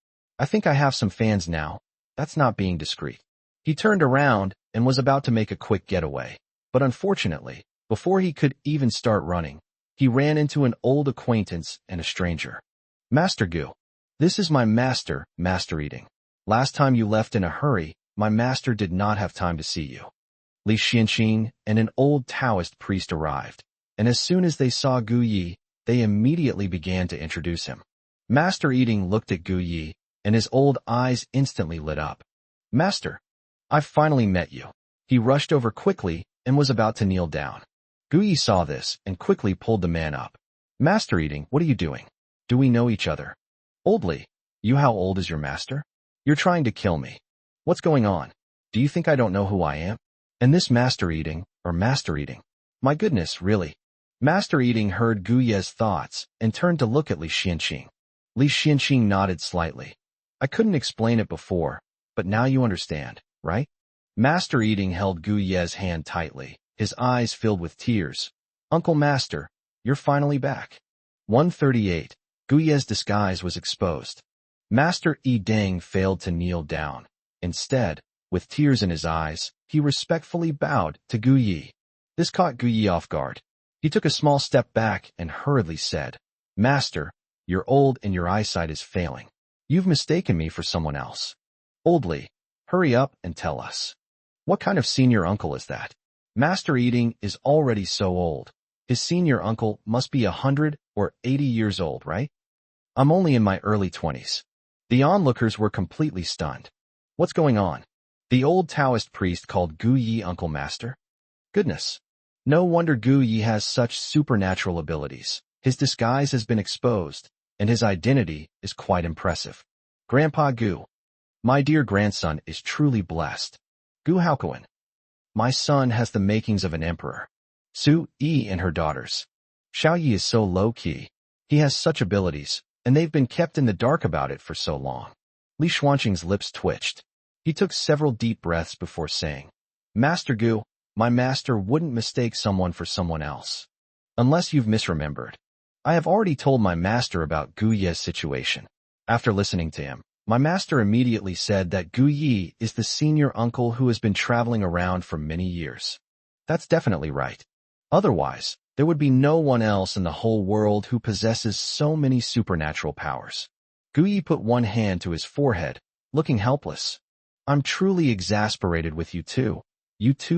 I think I have some fans now. That's not being discreet. He turned around and was about to make a quick getaway. But unfortunately, before he could even start running, he ran into an old acquaintance and a stranger. Master Gu. This is my master, Master Eating. Last time you left in a hurry, my master did not have time to see you. Li Xianxing and an old Taoist priest arrived, and as soon as they saw Gu Yi, they immediately began to introduce him. Master Eating looked at Gu Yi, and his old eyes instantly lit up. Master, I've finally met you. He rushed over quickly and was about to kneel down. Gu Yi saw this and quickly pulled the man up. Master Eating, what are you doing? Do we know each other? Old Li, you how old is your master? You're trying to kill me. What's going on? Do you think I don't know who I am? And this Master Eating, or Master Eating? My goodness, really? Master Eating heard Gu Ye's thoughts and turned to look at Li Xianxing. Li Xianxing nodded slightly. I couldn't explain it before, but now you understand, right? Master Eating held Gu Ye's hand tightly, his eyes filled with tears. Uncle Master, you're finally back. 138. Gu Ye's disguise was exposed. Master Yi Deng failed to kneel down. Instead, with tears in his eyes, he respectfully bowed to Gu Yi. This caught Gu Yi off guard. He took a small step back and hurriedly said, Master, you're old and your eyesight is failing. You've mistaken me for someone else. Old Li, hurry up and tell us. What kind of senior uncle is that? Master Eating is already so old. His senior uncle must be 100 or 80 years old, right? I'm only in my early 20s. The onlookers were completely stunned. What's going on? The old Taoist priest called Gu Yi Uncle Master? Goodness. No wonder Gu Yi has such supernatural abilities. His disguise has been exposed, and his identity is quite impressive. Grandpa Gu. My dear grandson is truly blessed. Gu Haokuan. My son has the makings of an emperor. Su Yi and her daughters. Xiao Yi is so low-key. He has such abilities, and they've been kept in the dark about it for so long. Li Xuanqing's lips twitched. He took several deep breaths before saying, Master Gu, my master wouldn't mistake someone for someone else. Unless you've misremembered. I have already told my master about Gu Ye's situation. After listening to him, my master immediately said that Gu Yi is the senior uncle who has been traveling around for many years. That's definitely right. Otherwise, there would be no one else in the whole world who possesses so many supernatural powers. Gu Yi put one hand to his forehead, looking helpless. I'm truly exasperated with you two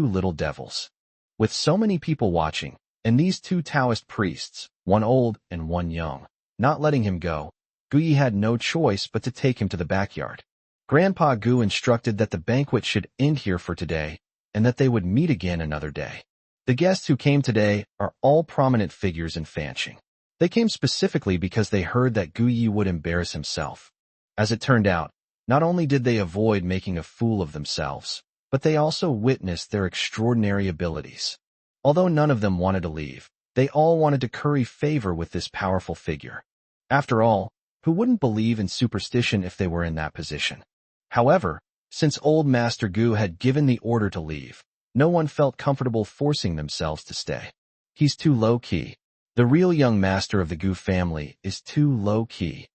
little devils. With so many people watching, and these two Taoist priests, one old and one young, not letting him go, Gu Yi had no choice but to take him to the backyard. Grandpa Gu instructed that the banquet should end here for today, and that they would meet again another day. The guests who came today are all prominent figures in Fanqing. They came specifically because they heard that Gu Yi would embarrass himself. As it turned out, not only did they avoid making a fool of themselves, but they also witnessed their extraordinary abilities. Although none of them wanted to leave, they all wanted to curry favor with this powerful figure. After all, who wouldn't believe in superstition if they were in that position? However, since old Master Gu had given the order to leave, no one felt comfortable forcing themselves to stay. He's too low-key. The real young master of the Gu family is too low-key.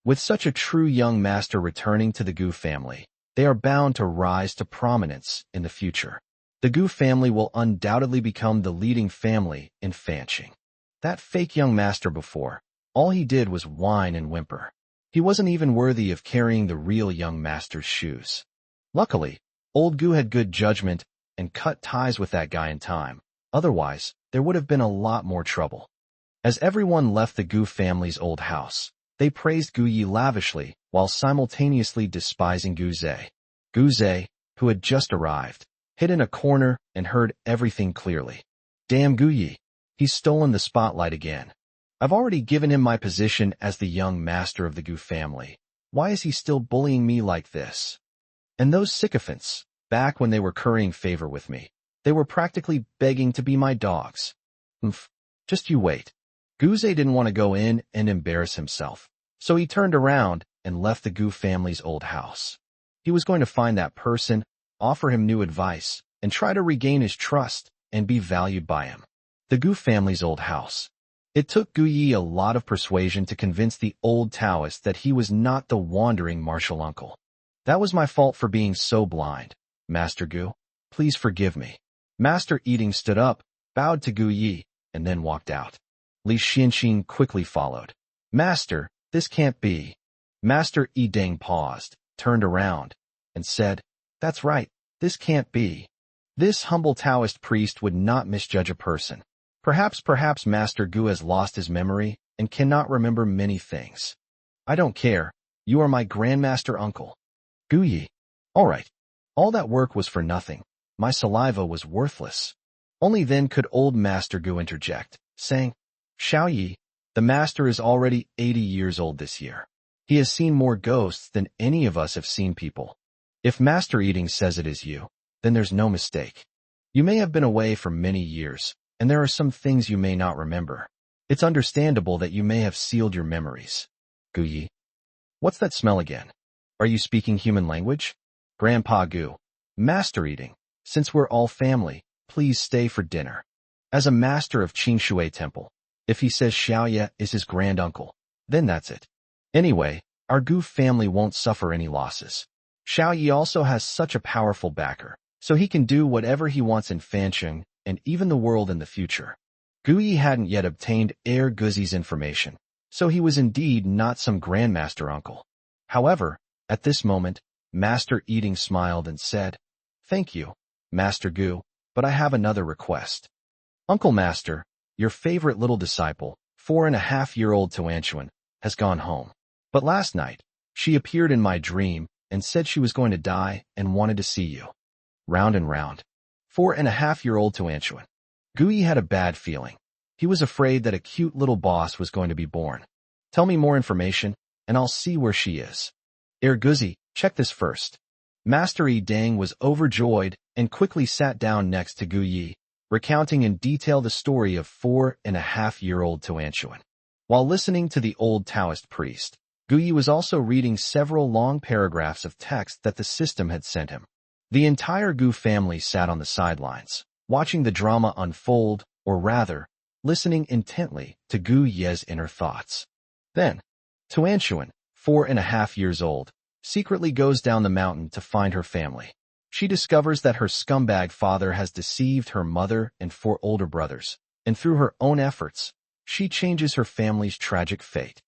With such a true young master returning to the Gu family, they are bound to rise to prominence in the future. The Gu family will undoubtedly become the leading family in Fanqing. That fake young master before, all he did was whine and whimper. He wasn't even worthy of carrying the real young master's shoes. Luckily, old Gu had good judgment and cut ties with that guy in time. Otherwise, there would have been a lot more trouble. As everyone left the Gu family's old house, they praised Gu Yi lavishly while simultaneously despising Gu Zhe. Gu Zhe, who had just arrived, hid in a corner and heard everything clearly. Damn Gu Yi. He's stolen the spotlight again. I've already given him my position as the young master of the Gu family. Why is he still bullying me like this? And those sycophants, back when they were currying favor with me, they were practically begging to be my dogs. Just you wait. Gu Zhe didn't want to go in and embarrass himself, so he turned around and left the Gu family's old house. He was going to find that person, offer him new advice, and try to regain his trust and be valued by him. The Gu family's old house. It took Gu Yi a lot of persuasion to convince the old Taoist that he was not the wandering martial uncle. That was my fault for being so blind, Master Gu. Please forgive me. Master Eating stood up, bowed to Gu Yi, and then walked out. Li Xianxin quickly followed. Master, this can't be. Master Yiding paused, turned around, and said, That's right, this can't be. This humble Taoist priest would not misjudge a person. Perhaps Master Gu has lost his memory and cannot remember many things. I don't care. You are my grandmaster uncle. Gu Yi. All right. All that work was for nothing. My saliva was worthless. Only then could old Master Gu interject, saying, Xiao Yi, the master is already 80 years old this year. He has seen more ghosts than any of us have seen people. If Master Eating says it is you, then there's no mistake. You may have been away for many years, and there are some things you may not remember. It's understandable that you may have sealed your memories. Gu Yi. What's that smell again? Are you speaking human language? Grandpa Gu. Master Eating. Since we're all family, please stay for dinner. As a master of Qingshui Temple, if he says Xiaoye is his granduncle, then that's it. Anyway, our Gu family won't suffer any losses. Xiao Yi also has such a powerful backer, so he can do whatever he wants in Fancheng and even the world in the future. Gu Yi hadn't yet obtained Heir Guzi's information, so he was indeed not some grandmaster uncle. However, at this moment, Master Eating smiled and said, Thank you, Master Gu, but I have another request. Uncle Master, your favorite little disciple, 4.5-year-old Tuanchuan, has gone home. But last night, she appeared in my dream and said she was going to die and wanted to see you. Round and round. 4.5-year-old Tuanchuan. Gu Yi had a bad feeling. He was afraid that a cute little boss was going to be born. Tell me more information, and I'll see where she is. Heir Guzi, check this first. Master Yi Dang was overjoyed and quickly sat down next to Gu Yi, recounting in detail the story of 4.5-year-old Tuanchuan. While listening to the old Taoist priest, Gu Yi was also reading several long paragraphs of text that the system had sent him. The entire Gu family sat on the sidelines, watching the drama unfold, or rather, listening intently to Gu Ye's inner thoughts. Then, Tuanchuan, 4.5 years old, secretly goes down the mountain to find her family. She discovers that her scumbag father has deceived her mother and 4 older brothers, and through her own efforts, she changes her family's tragic fate.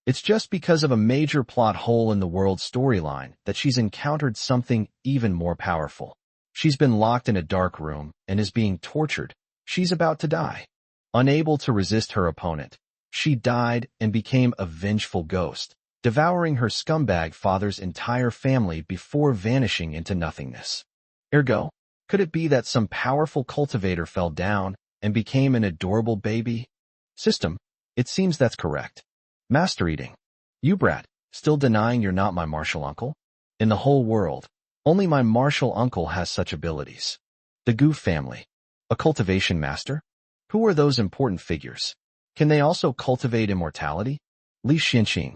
It's just because of a major plot hole in the world storyline that she's encountered something even more powerful. She's been locked in a dark room and is being tortured. She's about to die. Unable to resist her opponent, she died and became a vengeful ghost, devouring her scumbag father's entire family before vanishing into nothingness. Ergo, could it be that some powerful cultivator fell down and became an adorable baby? System, it seems that's correct. Master Eating. You brat, still denying you're not my martial uncle? In the whole world, only my martial uncle has such abilities. The Gu family. A cultivation master? Who are those important figures? Can they also cultivate immortality? Li Xianxin.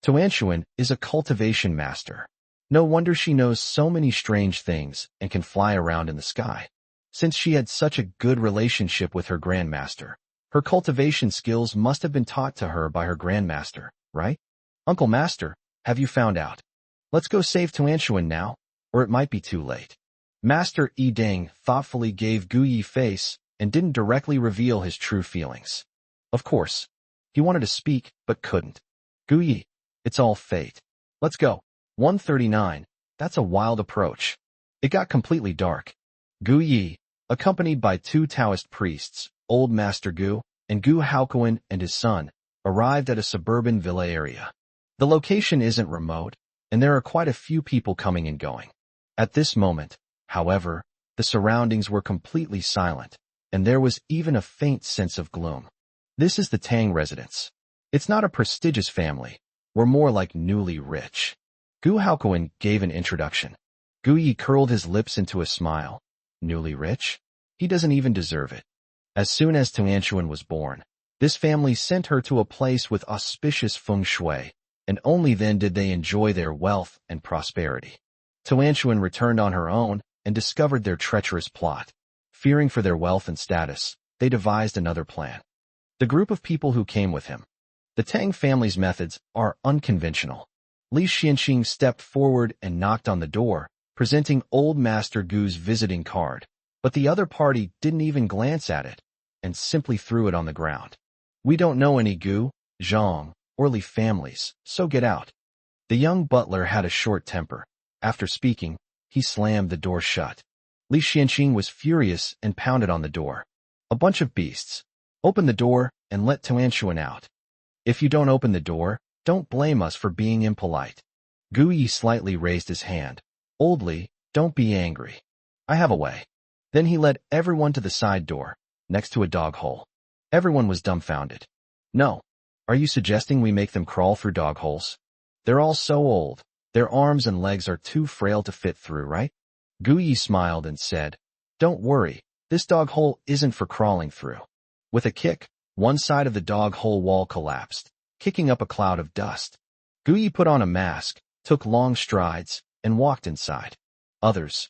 Tuanchuan is a cultivation master. No wonder she knows so many strange things and can fly around in the sky. Since she had such a good relationship with her grandmaster, her cultivation skills must have been taught to her by her grandmaster, right? Uncle Master, have you found out? Let's go save Tuanchuan now, or it might be too late. Master Yiding thoughtfully gave Gu Yi face and didn't directly reveal his true feelings. Of course, he wanted to speak but couldn't. Gu Yi, it's all fate. Let's go. 139, that's a wild approach. It got completely dark. Gu Yi, accompanied by 2 Taoist priests, Old Master Gu and Gu Haokuan and his son, arrived at a suburban villa area. The location isn't remote, and there are quite a few people coming and going. At this moment, however, the surroundings were completely silent, and there was even a faint sense of gloom. This is the Tang residence. It's not a prestigious family. We're more like newly rich. Gu Haokuan gave an introduction. Gu Yi curled his lips into a smile. Newly rich? He doesn't even deserve it. As soon as Tuanchuan was born, this family sent her to a place with auspicious feng shui, and only then did they enjoy their wealth and prosperity. Tuanchuan returned on her own and discovered their treacherous plot. Fearing for their wealth and status, they devised another plan. the group of people who came with him. The Tang family's methods are unconventional. Li Xianxing stepped forward and knocked on the door, presenting Old Master Gu's visiting card, but the other party didn't even glance at it and simply threw it on the ground. We don't know any Gu, Zhang, or Li families, so get out. The young butler had a short temper. After speaking, he slammed the door shut. Li Xianxing was furious and pounded on the door. A bunch of beasts. Open the door and let Tuanshuan out. If you don't open the door, don't blame us for being impolite. Gu Yi slightly raised his hand. Old Li, don't be angry. I have a way. Then he led everyone to the side door, next to a dog hole. Everyone was dumbfounded. No. Are you suggesting we make them crawl through dog holes? They're all so old. Their arms and legs are too frail to fit through, right? Gu Yi smiled and said, Don't worry, this dog hole isn't for crawling through. With a kick, one side of the dog hole wall collapsed, kicking up a cloud of dust. Gu Yi put on a mask, took long strides, and walked inside. Others.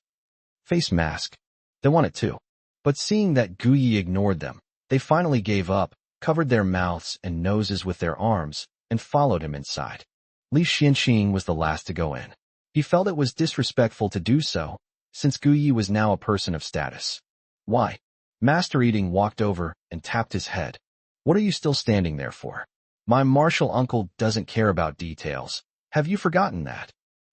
Face mask. They wanted to. But seeing that Gu Yi ignored them, they finally gave up, covered their mouths and noses with their arms, and followed him inside. Li Xianxing was the last to go in. He felt it was disrespectful to do so, since Gu Yi was now a person of status. Why? Master Eating walked over and tapped his head. What are you still standing there for? My martial uncle doesn't care about details. Have you forgotten that?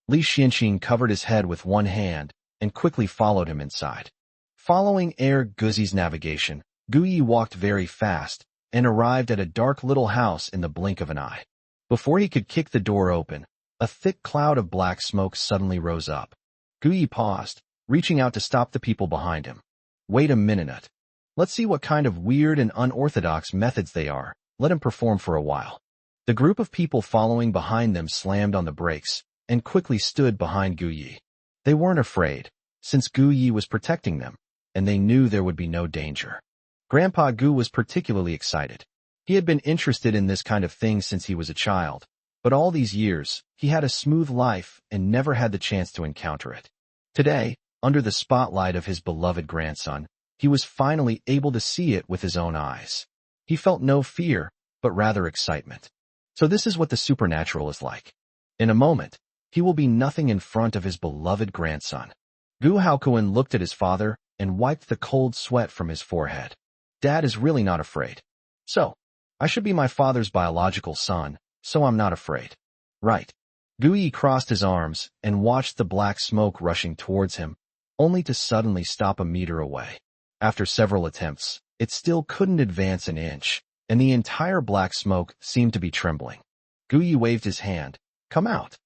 Li Xianxing covered his head with one hand and quickly followed him inside. Following Air Guzi's navigation, Gu Yi walked very fast and arrived at a dark little house in the blink of an eye. Before he could kick the door open, a thick cloud of black smoke suddenly rose up. Gu Yi paused, reaching out to stop the people behind him. Wait a minute. Let's see what kind of weird and unorthodox methods they are. Let him perform for a while. The group of people following behind them slammed on the brakes and quickly stood behind Gu Yi. They weren't afraid, since Gu Yi was protecting them, and they knew there would be no danger. Grandpa Gu was particularly excited. He had been interested in this kind of thing since he was a child, but all these years, he had a smooth life and never had the chance to encounter it. Today, under the spotlight of his beloved grandson, he was finally able to see it with his own eyes. He felt no fear, but rather excitement. So this is what the supernatural is like. In a moment, he will be nothing in front of his beloved grandson. Gu Haokuan looked at his father and wiped the cold sweat from his forehead. Dad is really not afraid. So, I should be my father's biological son, so I'm not afraid. Right. Gu Yi crossed his arms and watched the black smoke rushing towards him, only to suddenly stop a meter away. After several attempts, it still couldn't advance an inch, and the entire black smoke seemed to be trembling. Gu Yi waved his hand. Come out.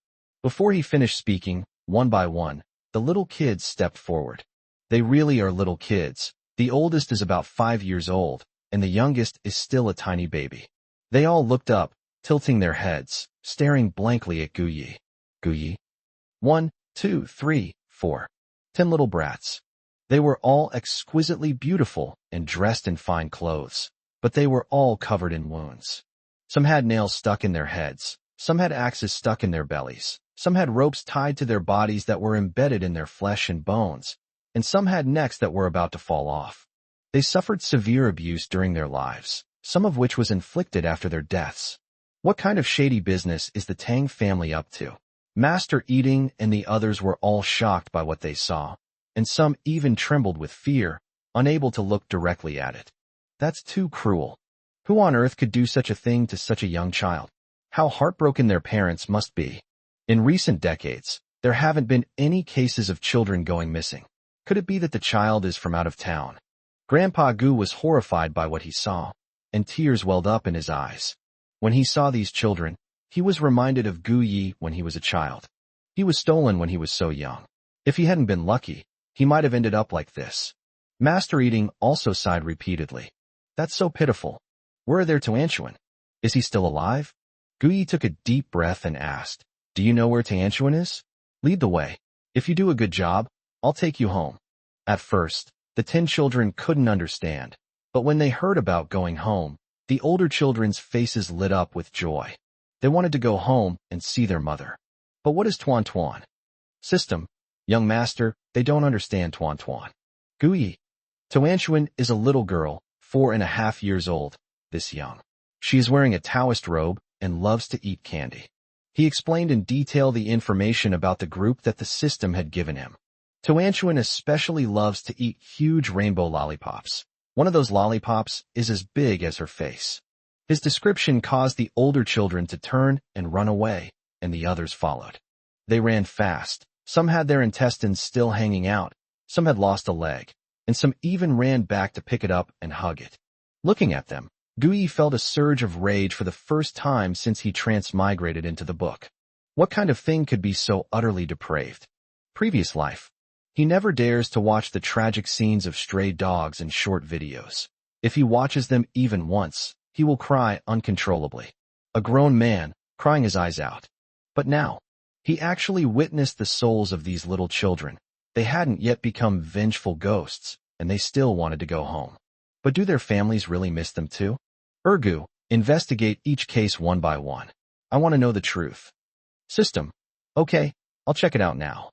Before he finished speaking, one by one, the little kids stepped forward. They really are little kids. The oldest is about 5 years old, and the youngest is still a tiny baby. They all looked up, tilting their heads, staring blankly at Gu Yi. Gu Yi? 1, 2, 3, 4. 10 little brats. They were all exquisitely beautiful and dressed in fine clothes, but they were all covered in wounds. Some had nails stuck in their heads, some had axes stuck in their bellies, some had ropes tied to their bodies that were embedded in their flesh and bones, and some had necks that were about to fall off. They suffered severe abuse during their lives, some of which was inflicted after their deaths. What kind of shady business is the Tang family up to? Master Eating and the others were all shocked by what they saw, and some even trembled with fear, unable to look directly at it. That's too cruel. Who on earth could do such a thing to such a young child? How heartbroken their parents must be. In recent decades, there haven't been any cases of children going missing. Could it be that the child is from out of town? Grandpa Gu was horrified by what he saw, and tears welled up in his eyes. When he saw these children, he was reminded of Gu Yi when he was a child. He was stolen when he was so young. If he hadn't been lucky, he might have ended up like this. Master Eating also sighed repeatedly. That's so pitiful. Where are their Tuanshuan? Is he still alive? Gu Yi took a deep breath and asked, Do you know where Tuanshuan is? Lead the way. If you do a good job, I'll take you home. At first, the 10 children couldn't understand, but when they heard about going home, the older children's faces lit up with joy. They wanted to go home and see their mother. But what is Tuan Tuan? System, young master, they don't understand Tuan Tuan. Gu Yi. Tuanshuan is a little girl, 4.5 years old. this young. She is wearing a Taoist robe and loves to eat candy. He explained in detail the information about the group that the system had given him. Tuanchuan especially loves to eat huge rainbow lollipops. One of those lollipops is as big as her face. His description caused the older children to turn and run away, and the others followed. They ran fast. Some had their intestines still hanging out, some had lost a leg, and some even ran back to pick it up and hug it. Looking at them, Gui felt a surge of rage for the first time since he transmigrated into the book. What kind of thing could be so utterly depraved? Previous life. He never dares to watch the tragic scenes of stray dogs in short videos. If he watches them even once, he will cry uncontrollably. A grown man, crying his eyes out. But now, he actually witnessed the souls of these little children. They hadn't yet become vengeful ghosts, and they still wanted to go home. But do their families really miss them too? Ergu, investigate each case one by one. I want to know the truth. System. Okay, I'll check it out now.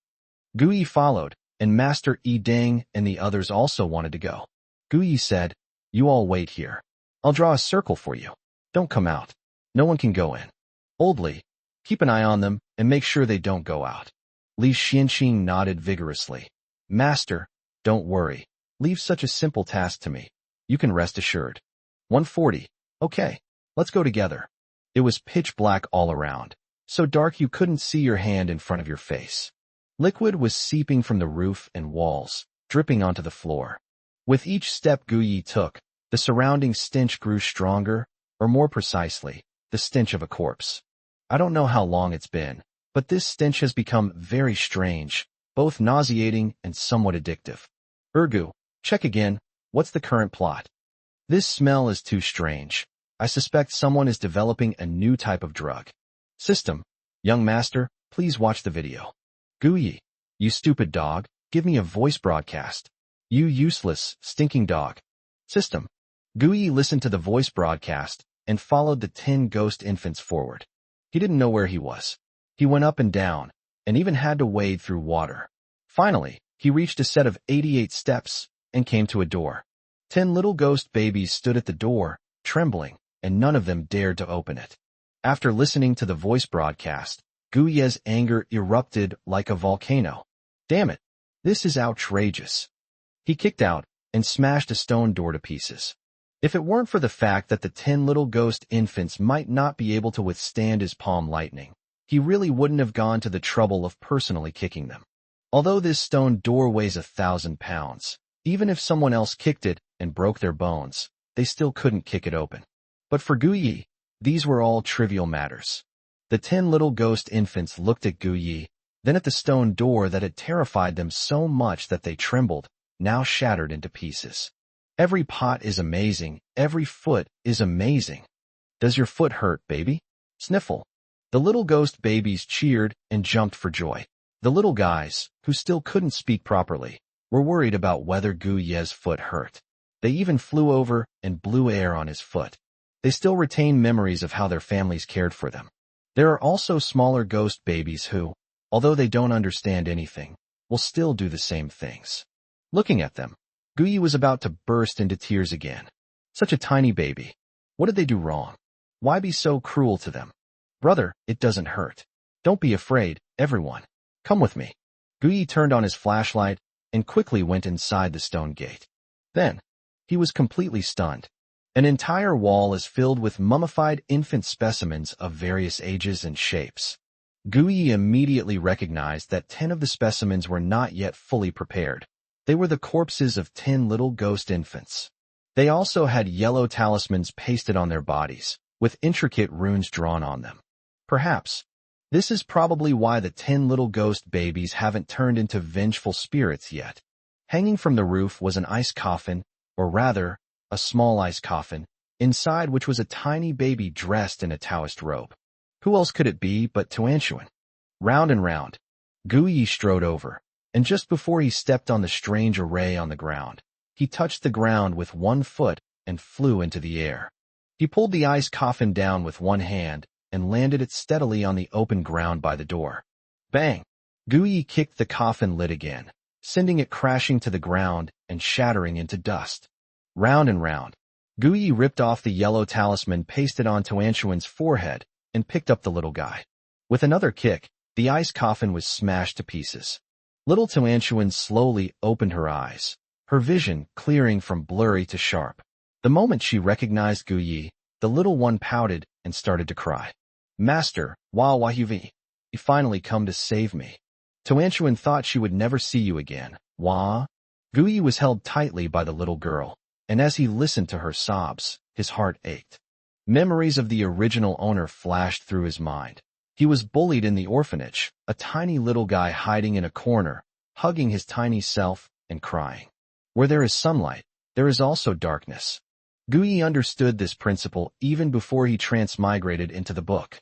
Gui followed, and Master Yi Ding and the others also wanted to go. Gui said, "You all wait here. I'll draw a circle for you. Don't come out. No one can go in. Old Li, keep an eye on them and make sure they don't go out." Li Xianxing nodded vigorously. "Master, don't worry. Leave such a simple task to me. You can rest assured." 140. Okay, let's go together. It was pitch black all around, so dark you couldn't see your hand in front of your face. Liquid was seeping from the roof and walls, dripping onto the floor. With each step Guyi took, the surrounding stench grew stronger, or more precisely, the stench of a corpse. I don't know how long it's been, but this stench has become very strange, both nauseating and somewhat addictive. Ergu, check again, what's the current plot? This smell is too strange. I suspect someone is developing a new type of drug. System, young master, please watch the video. Guyi, you stupid dog, give me a voice broadcast. You useless, stinking dog. System. Guyi listened to the voice broadcast and followed the 10 ghost infants forward. He didn't know where he was. He went up and down, and even had to wade through water. Finally, he reached a set of 88 steps and came to a door. 10 little ghost babies stood at the door, trembling, and none of them dared to open it. After listening to the voice broadcast, Guye's anger erupted like a volcano. Damn it, this is outrageous. He kicked out and smashed a stone door to pieces. If it weren't for the fact that the 10 little ghost infants might not be able to withstand his palm lightning, he really wouldn't have gone to the trouble of personally kicking them. Although this stone door weighs 1,000 pounds, even if someone else kicked it and broke their bones, they still couldn't kick it open. But for Guyi, these were all trivial matters. The 10 little ghost infants looked at Guyi, then at the stone door that had terrified them so much that they trembled, now shattered into pieces. Every pot is amazing, every foot is amazing. Does your foot hurt, baby? Sniffle. The little ghost babies cheered and jumped for joy. The little guys, who still couldn't speak properly, were worried about whether Guye's foot hurt. They even flew over and blew air on his foot. They still retain memories of how their families cared for them. There are also smaller ghost babies who, although they don't understand anything, will still do the same things. Looking at them, Guyi was about to burst into tears again. Such a tiny baby. What did they do wrong? Why be so cruel to them? Brother, it doesn't hurt. Don't be afraid, everyone. Come with me. Guyi turned on his flashlight and quickly went inside the stone gate. Then, he was completely stunned. An entire wall is filled with mummified infant specimens of various ages and shapes. Guyi immediately recognized that 10 of the specimens were not yet fully prepared. They were the corpses of 10 little ghost infants. They also had yellow talismans pasted on their bodies, with intricate runes drawn on them. Perhaps, this is probably why the 10 little ghost babies haven't turned into vengeful spirits yet. Hanging from the roof was an ice coffin, or rather, a small ice coffin, inside which was a tiny baby dressed in a Taoist robe. Who else could it be but Tuanchuan? Round and round, Guyi strode over, and just before he stepped on the strange array on the ground, he touched the ground with one foot and flew into the air. He pulled the ice coffin down with one hand and landed it steadily on the open ground by the door. Bang! Guyi kicked the coffin lid again, sending it crashing to the ground and shattering into dust. Round and round, Guyi ripped off the yellow talisman pasted on Tuanshuan's forehead and picked up the little guy. With another kick, the ice coffin was smashed to pieces. Little Tuanshuan slowly opened her eyes, her vision clearing from blurry to sharp. The moment she recognized Guyi, the little one pouted and started to cry. Master, why you've finally come to save me. Tuanshuan thought she would never see you again. Wah? Guyi was held tightly by the little girl, and as he listened to her sobs, his heart ached. Memories of the original owner flashed through his mind. He was bullied in the orphanage, a tiny little guy hiding in a corner, hugging his tiny self and crying. Where there is sunlight, there is also darkness. Guyi understood this principle even before he transmigrated into the book.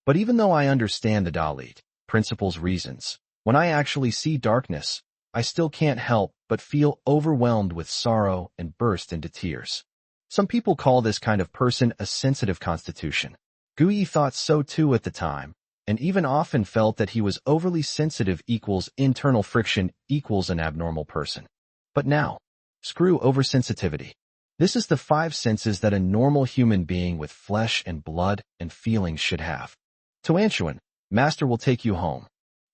But even though I understand the Dalit principle's reasons, when I actually see darkness, I still can't help but feel overwhelmed with sorrow and burst into tears. Some people call this kind of person a sensitive constitution. Guyi thought so too at the time, and even often felt that he was overly sensitive equals internal friction equals an abnormal person. But now, screw oversensitivity. This is the 5 senses that a normal human being with flesh and blood and feelings should have. Tuanshuan, Master will take you home.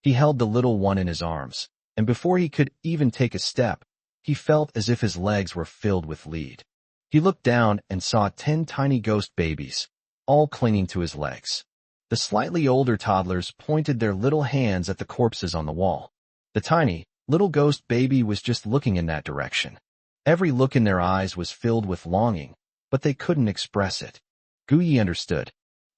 He held the little one in his arms, and before he could even take a step, he felt as if his legs were filled with lead. He looked down and saw 10 tiny ghost babies, all clinging to his legs. The slightly older toddlers pointed their little hands at the corpses on the wall. The tiny, little ghost baby was just looking in that direction. Every look in their eyes was filled with longing, but they couldn't express it. Guyi understood.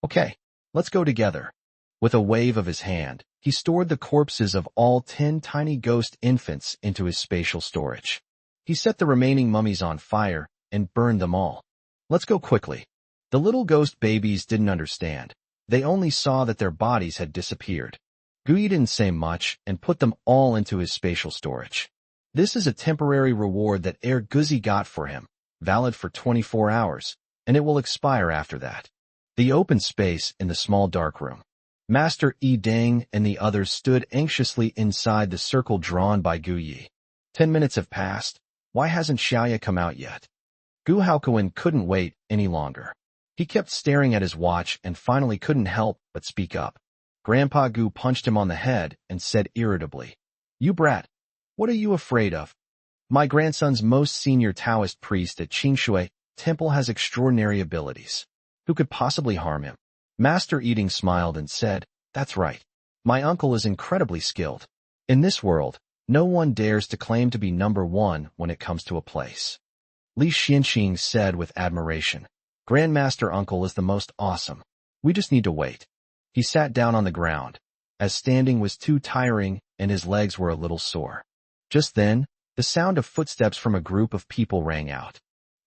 Okay, let's go together. With a wave of his hand, he stored the corpses of all 10 tiny ghost infants into his spatial storage. He set the remaining mummies on fire and burned them all. Let's go quickly. The little ghost babies didn't understand. They only saw that their bodies had disappeared. Guyi didn't say much and put them all into his spatial storage. This is a temporary reward that Guzi got for him, valid for 24 hours, and it will expire after that. The open space in the small dark room. Master Deng and the others stood anxiously inside the circle drawn by Guyi. 10 minutes have passed. Why hasn't Xiaoya come out yet? Gu Haokuan couldn't wait any longer. He kept staring at his watch and finally couldn't help but speak up. Grandpa Gu punched him on the head and said irritably, "You brat, what are you afraid of? My grandson's most senior Taoist priest at Qingshui Temple has extraordinary abilities. Who could possibly harm him?" Master Eating smiled and said, "That's right. My uncle is incredibly skilled. In this world, no one dares to claim to be number 1 when it comes to a place." Li Xianxing said with admiration, "Grandmaster Uncle is the most awesome. We just need to wait." He sat down on the ground, as standing was too tiring and his legs were a little sore. Just then, the sound of footsteps from a group of people rang out.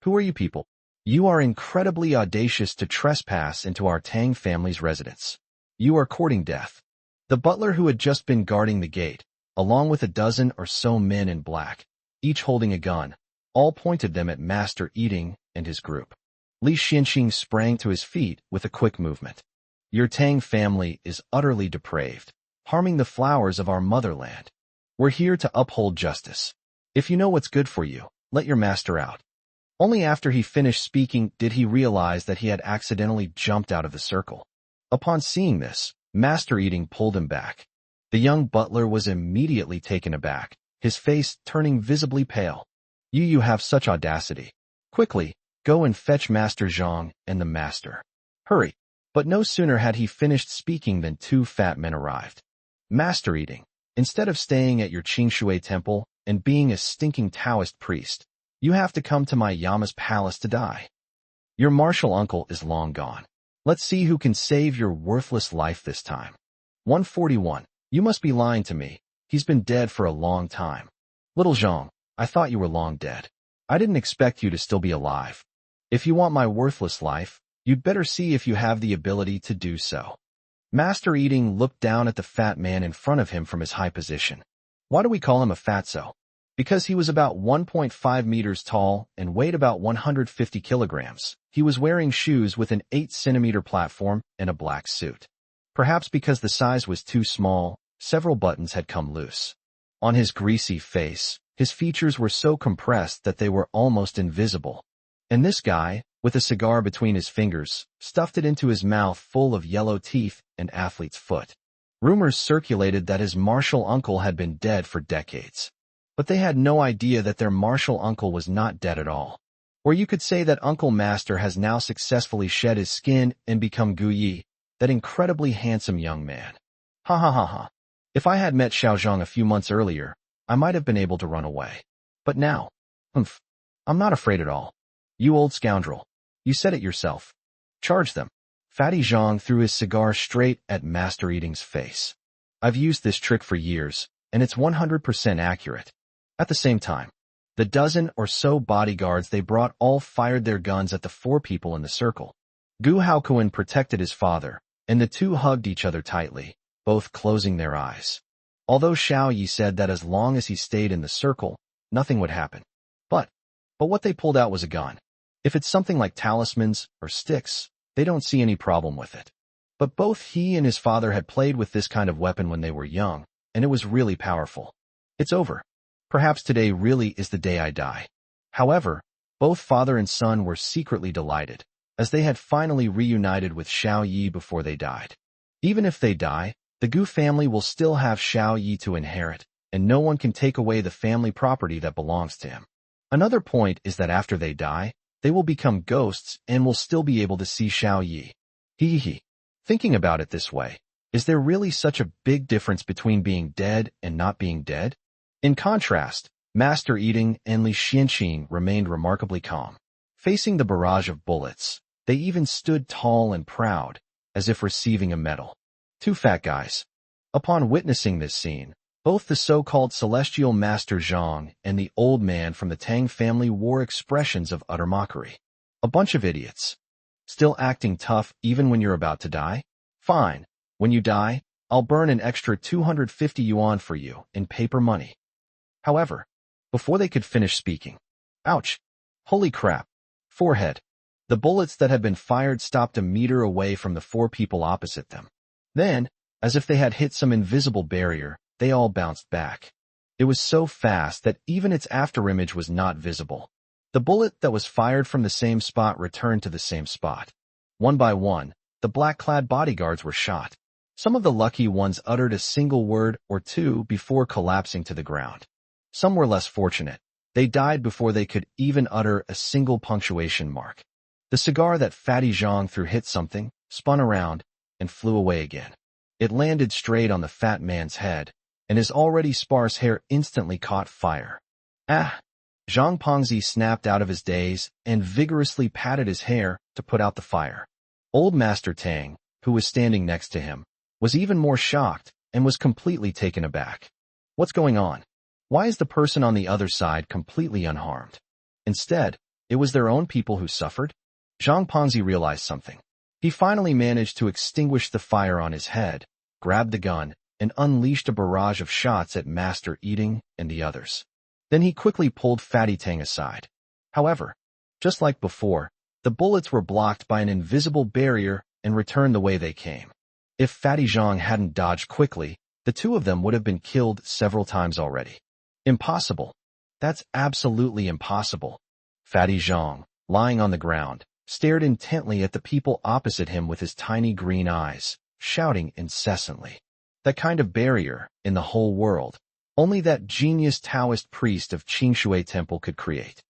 "Who are you people? You are incredibly audacious to trespass into our Tang family's residence. You are courting death." The butler who had just been guarding the gate, along with a dozen or so men in black, each holding a gun, all pointed them at Master Eating and his group. Li Xianxing sprang to his feet with a quick movement. "Your Tang family is utterly depraved, harming the flowers of our motherland. We're here to uphold justice. If you know what's good for you, let your master out." Only after he finished speaking did he realize that he had accidentally jumped out of the circle. Upon seeing this, Master Eating pulled him back. The young butler was immediately taken aback, his face turning visibly pale. You have such audacity. Quickly, go and fetch Master Zhang and the master. Hurry." But no sooner had he finished speaking than 2 fat men arrived. "Master Eating, instead of staying at your Qingshui temple and being a stinking Taoist priest, you have to come to my Yama's palace to die. Your martial uncle is long gone. Let's see who can save your worthless life this time." 141. "You must be lying to me. He's been dead for a long time. Little Zhang, I thought you were long dead. I didn't expect you to still be alive. If you want my worthless life, you'd better see if you have the ability to do so." Master Eating looked down at the fat man in front of him from his high position. Why do we call him a fatso? Because he was about 1.5 meters tall and weighed about 150 kilograms. He was wearing shoes with an 8-centimeter platform and a black suit. Perhaps because the size was too small, several buttons had come loose. On his greasy face, his features were so compressed that they were almost invisible. And this guy, with a cigar between his fingers, stuffed it into his mouth full of yellow teeth and athlete's foot. Rumors circulated that his martial uncle had been dead for decades. But they had no idea that their martial uncle was not dead at all. Or you could say that Uncle Master has now successfully shed his skin and become Gu Yi, that incredibly handsome young man. Ha ha ha ha. If I had met Xiaozhang a few months earlier, I might have been able to run away. But now, I'm not afraid at all. You old scoundrel. You said it yourself. Charge them. Fatty Zhang threw his cigar straight at Master Eating's face. I've used this trick for years, and it's 100% accurate. At the same time, the dozen or so bodyguards they brought all fired their guns at the four people in the circle. Gu Haokuan protected his father, and the two hugged each other tightly, both closing their eyes. Although Xiao Yi said that as long as he stayed in the circle, nothing would happen. But what they pulled out was a gun. If it's something like talismans or sticks, they don't see any problem with it. But both he and his father had played with this kind of weapon when they were young, and it was really powerful. It's over. Perhaps today really is the day I die. However, both father and son were secretly delighted, as they had finally reunited with Xiao Yi before they died. Even if they die, the Gu family will still have Xiao Yi to inherit, and no one can take away the family property that belongs to him. Another point is that after they die, they will become ghosts and will still be able to see Xiao Yi. Hee. Thinking about it this way, is there really such a big difference between being dead and not being dead? In contrast, Master Eating and Li Xianqing remained remarkably calm. Facing the barrage of bullets, they even stood tall and proud, as if receiving a medal. Two fat guys. Upon witnessing this scene, both the so-called Celestial Master Zhang and the old man from the Tang family wore expressions of utter mockery. A bunch of idiots. Still acting tough even when you're about to die? Fine. When you die, I'll burn an extra 250 yuan for you in paper money. However, before they could finish speaking, ouch! Holy crap! Forehead. The bullets that had been fired stopped a meter away from the four people opposite them. Then, as if they had hit some invisible barrier, they all bounced back. It was so fast that even its afterimage was not visible. The bullet that was fired from the same spot returned to the same spot. One by one, the black-clad bodyguards were shot. Some of the lucky ones uttered a single word or two before collapsing to the ground. Some were less fortunate. They died before they could even utter a single punctuation mark. The cigar that Fatty Zhang threw hit something, spun around, and flew away again. It landed straight on the fat man's head, and his already sparse hair instantly caught fire. Ah! Zhang Pengzi snapped out of his daze and vigorously patted his hair to put out the fire. Old Master Tang, who was standing next to him, was even more shocked and was completely taken aback. What's going on? Why is the person on the other side completely unharmed? Instead, it was their own people who suffered? Zhang Pengzi realized something. He finally managed to extinguish the fire on his head, grabbed the gun, and unleashed a barrage of shots at Master Eating and the others. Then he quickly pulled Fatty Tang aside. However, just like before, the bullets were blocked by an invisible barrier and returned the way they came. If Fatty Zhang hadn't dodged quickly, the two of them would have been killed several times already. Impossible. That's absolutely impossible. Fatty Zhang, lying on the ground, stared intently at the people opposite him with his tiny green eyes, shouting incessantly. That kind of barrier, in the whole world, only that genius Taoist priest of Qingshui Temple could create.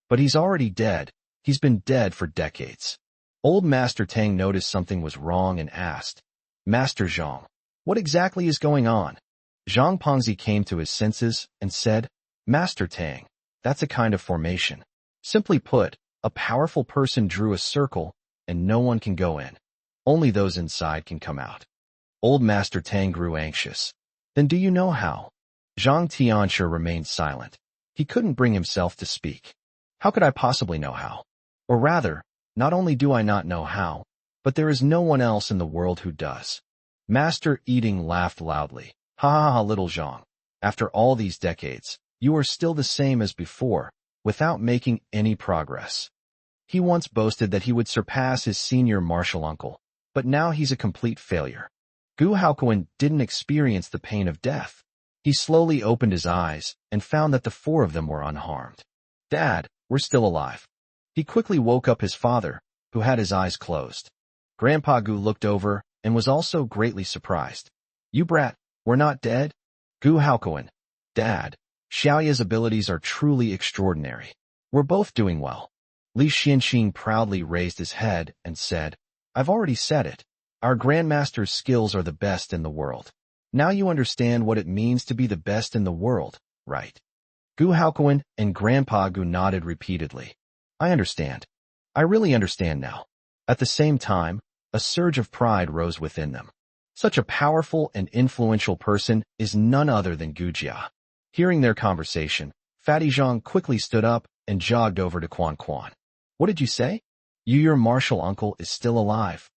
But he's already dead. He's been dead for decades. Old Master Tang noticed something was wrong and asked, Master Zhang, what exactly is going on? Zhang Pengzi came to his senses and said, Master Tang, that's a kind of formation. Simply put, a powerful person drew a circle, and no one can go in. Only those inside can come out. Old Master Tang grew anxious. Then do you know how? Zhang Tianshi remained silent. He couldn't bring himself to speak. How could I possibly know how? Or rather, not only do I not know how, but there is no one else in the world who does. Master Eating laughed loudly. Ha ha ha, little Zhang. After all these decades, you are still the same as before, without making any progress. He once boasted that he would surpass his senior martial uncle, but now he's a complete failure. Gu Haokuan didn't experience the pain of death. He slowly opened his eyes and found that the four of them were unharmed. Dad, we're still alive. He quickly woke up his father, who had his eyes closed. Grandpa Gu looked over and was also greatly surprised. You brat, we're not dead? Gu Haokoen. Dad, Xiaoya's abilities are truly extraordinary. We're both doing well. Li Xianqing proudly raised his head and said, I've already said it. Our Grandmaster's skills are the best in the world. Now you understand what it means to be the best in the world, right? Gu Haokoen and Grandpa Gu nodded repeatedly. I understand. I really understand now. At the same time, a surge of pride rose within them. Such a powerful and influential person is none other than Gu Jia. Hearing their conversation, Fatty Zhang quickly stood up and jogged over to Quan Quan. What did you say? Your martial uncle is still alive.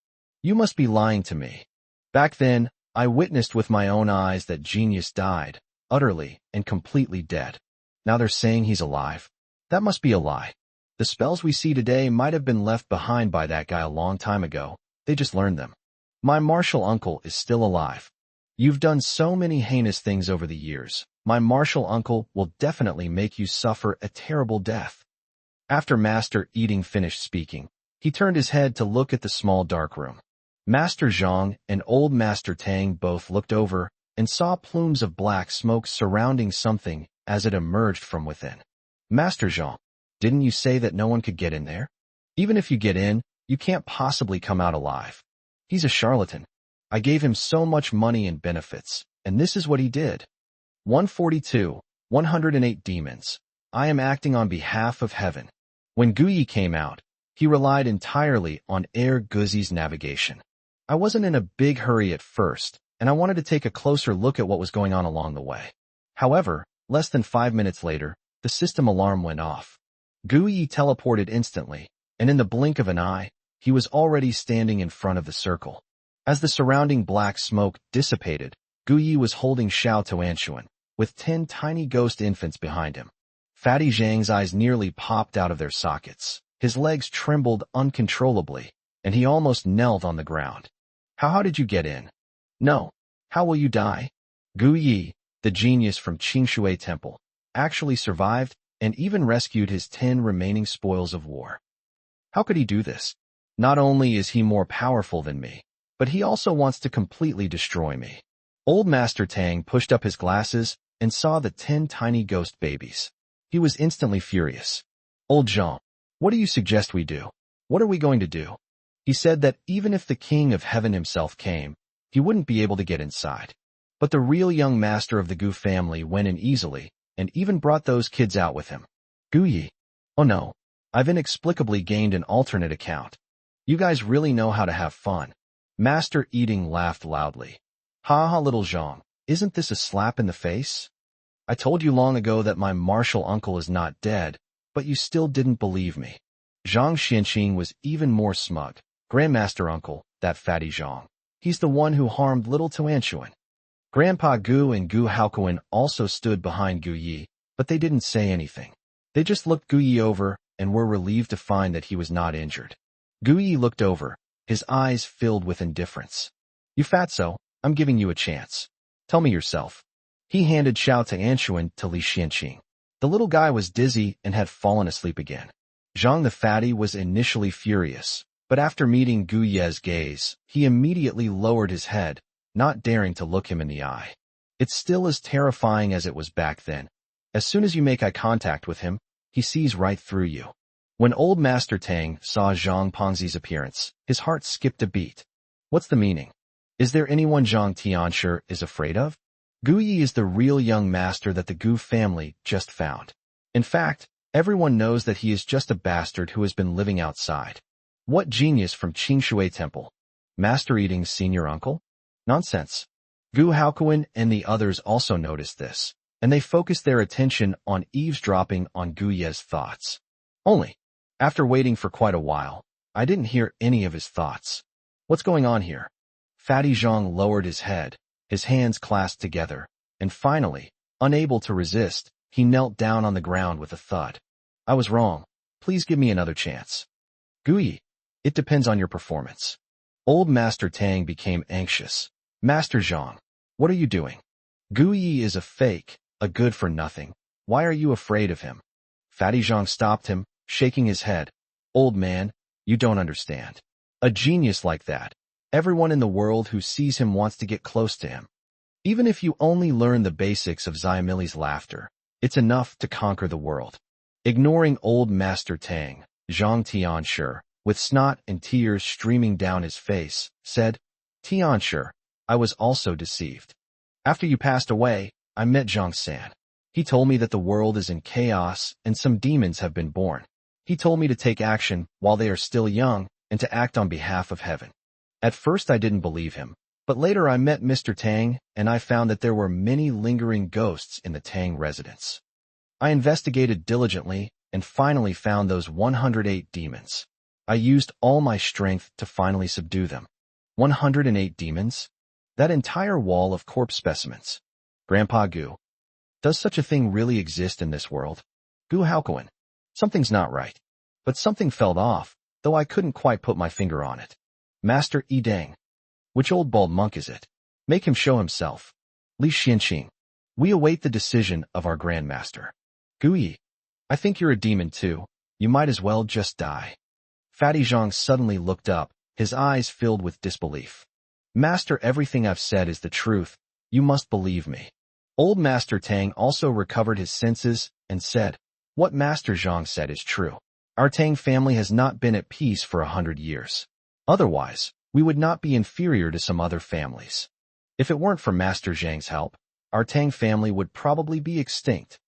You must be lying to me. Back then, I witnessed with my own eyes that genius died, utterly and completely dead. Now they're saying he's alive. That must be a lie. The spells we see today might have been left behind by that guy a long time ago. They just learned them. My martial uncle is still alive. You've done so many heinous things over the years. My martial uncle will definitely make you suffer a terrible death. After Master Eating finished speaking, he turned his head to look at the small dark room. Master Zhang and old Master Tang both looked over and saw plumes of black smoke surrounding something as it emerged from within. Master Zhang, didn't you say that no one could get in there? Even if you get in, you can't possibly come out alive. He's a charlatan. I gave him so much money and benefits, and this is what he did. 142, 108 demons. I am acting on behalf of heaven. When Guyi came out, he relied entirely on Air Guzi's navigation. I wasn't in a big hurry at first, and I wanted to take a closer look at what was going on along the way. However, less than 5 minutes later, the system alarm went off. Guyi teleported instantly, and in the blink of an eye, he was already standing in front of the circle. As the surrounding black smoke dissipated, Guyi was holding Xiao Tuanshuan, with 10 tiny ghost infants behind him. Fatty Zhang's eyes nearly popped out of their sockets. His legs trembled uncontrollably, and he almost knelt on the ground. How did you get in? No. How will you die? Guyi, the genius from Qingshui Temple, actually survived and even rescued his 10 remaining spoils of war. How could he do this? Not only is he more powerful than me, but he also wants to completely destroy me. Old Master Tang pushed up his glasses and saw the 10 tiny ghost babies. He was instantly furious. Old Zhang, what do you suggest we do? What are we going to do? He said that even if the King of Heaven himself came, he wouldn't be able to get inside. But the real young master of the Gu family went in easily and even brought those kids out with him. Guyi. Oh no, I've inexplicably gained an alternate account. You guys really know how to have fun. Master Eating laughed loudly. Ha ha, little Zhang, isn't this a slap in the face? I told you long ago that my martial uncle is not dead, but you still didn't believe me. Zhang Xianqing was even more smug. Grandmaster uncle, that fatty Zhang. He's the one who harmed little Tuanshuan. Grandpa Gu and Gu Haokoen also stood behind Gu Yi, but they didn't say anything. They just looked Gu Yi over and were relieved to find that he was not injured. Gu Yi looked over, his eyes filled with indifference. You fatso, I'm giving you a chance. Tell me yourself. He handed Xiao Tuanshuan to Li Xianqing. The little guy was dizzy and had fallen asleep again. Zhang the fatty was initially furious, but after meeting Gu Ye's gaze, he immediately lowered his head, not daring to look him in the eye. It's still as terrifying as it was back then. As soon as you make eye contact with him, he sees right through you. When old Master Tang saw Zhang Pengzi's appearance, his heart skipped a beat. What's the meaning? Is there anyone Zhang Tianshi is afraid of? Gu Yi is the real young master that the Gu family just found. In fact, everyone knows that he is just a bastard who has been living outside. What genius from Qingshui Temple? Master Eating's senior uncle? Nonsense. Gu Haokoen and the others also noticed this, and they focused their attention on eavesdropping on Gu Ye's thoughts. Only, after waiting for quite a while, I didn't hear any of his thoughts. What's going on here? Fatty Zhang lowered his head, his hands clasped together, and finally, unable to resist, he knelt down on the ground with a thud. I was wrong. Please give me another chance. Guyi, it depends on your performance. Old Master Tang became anxious. Master Zhang, what are you doing? Guyi is a fake, a good-for-nothing. Why are you afraid of him? Fatty Zhang stopped him, shaking his head. Old man, you don't understand. A genius like that. Everyone in the world who sees him wants to get close to him. Even if you only learn the basics of Xiaomili's laughter, it's enough to conquer the world. Ignoring old Master Tang, Zhang Tianshi, with snot and tears streaming down his face, said, Tianshi, I was also deceived. After you passed away, I met Zhang San. He told me that the world is in chaos and some demons have been born. He told me to take action while they are still young and to act on behalf of heaven. At first I didn't believe him, but later I met Mr. Tang and I found that there were many lingering ghosts in the Tang residence. I investigated diligently and finally found those 108 demons. I used all my strength to finally subdue them. 108 demons? That entire wall of corpse specimens. Grandpa Gu. Does such a thing really exist in this world? Gu Haokuan. Something's not right. But something fell off, though I couldn't quite put my finger on it. Master Yi Deng. Which old bald monk is it? Make him show himself. Li Xianqing. We await the decision of our Grandmaster. Gu Yi. I think you're a demon too. You might as well just die. Fatty Zhang suddenly looked up, his eyes filled with disbelief. Master, everything I've said is the truth. You must believe me. Old Master Tang also recovered his senses and said, What Master Zhang said is true. Our Tang family has not been at peace for 100 years. Otherwise, we would not be inferior to some other families. If it weren't for Master Zhang's help, our Tang family would probably be extinct.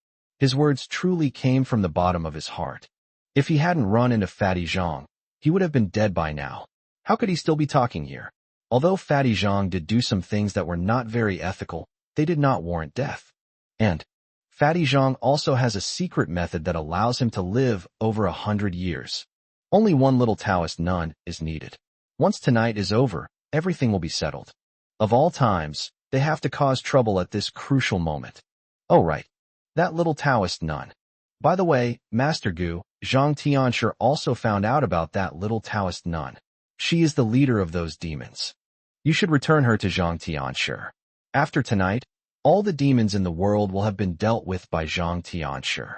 His words truly came from the bottom of his heart. If he hadn't run into Fatty Zhang, he would have been dead by now. How could he still be talking here? Although Fatty Zhang did do some things that were not very ethical, they did not warrant death. And Fatty Zhang also has a secret method that allows him to live over 100 years. Only one little Taoist nun is needed. Once tonight is over, everything will be settled. Of all times, they have to cause trouble at this crucial moment. Oh right, that little Taoist nun. By the way, Master Gu, Zhang Tianshi also found out about that little Taoist nun. She is the leader of those demons. You should return her to Zhang Tianshi. After tonight, all the demons in the world will have been dealt with by Zhang Tianshi.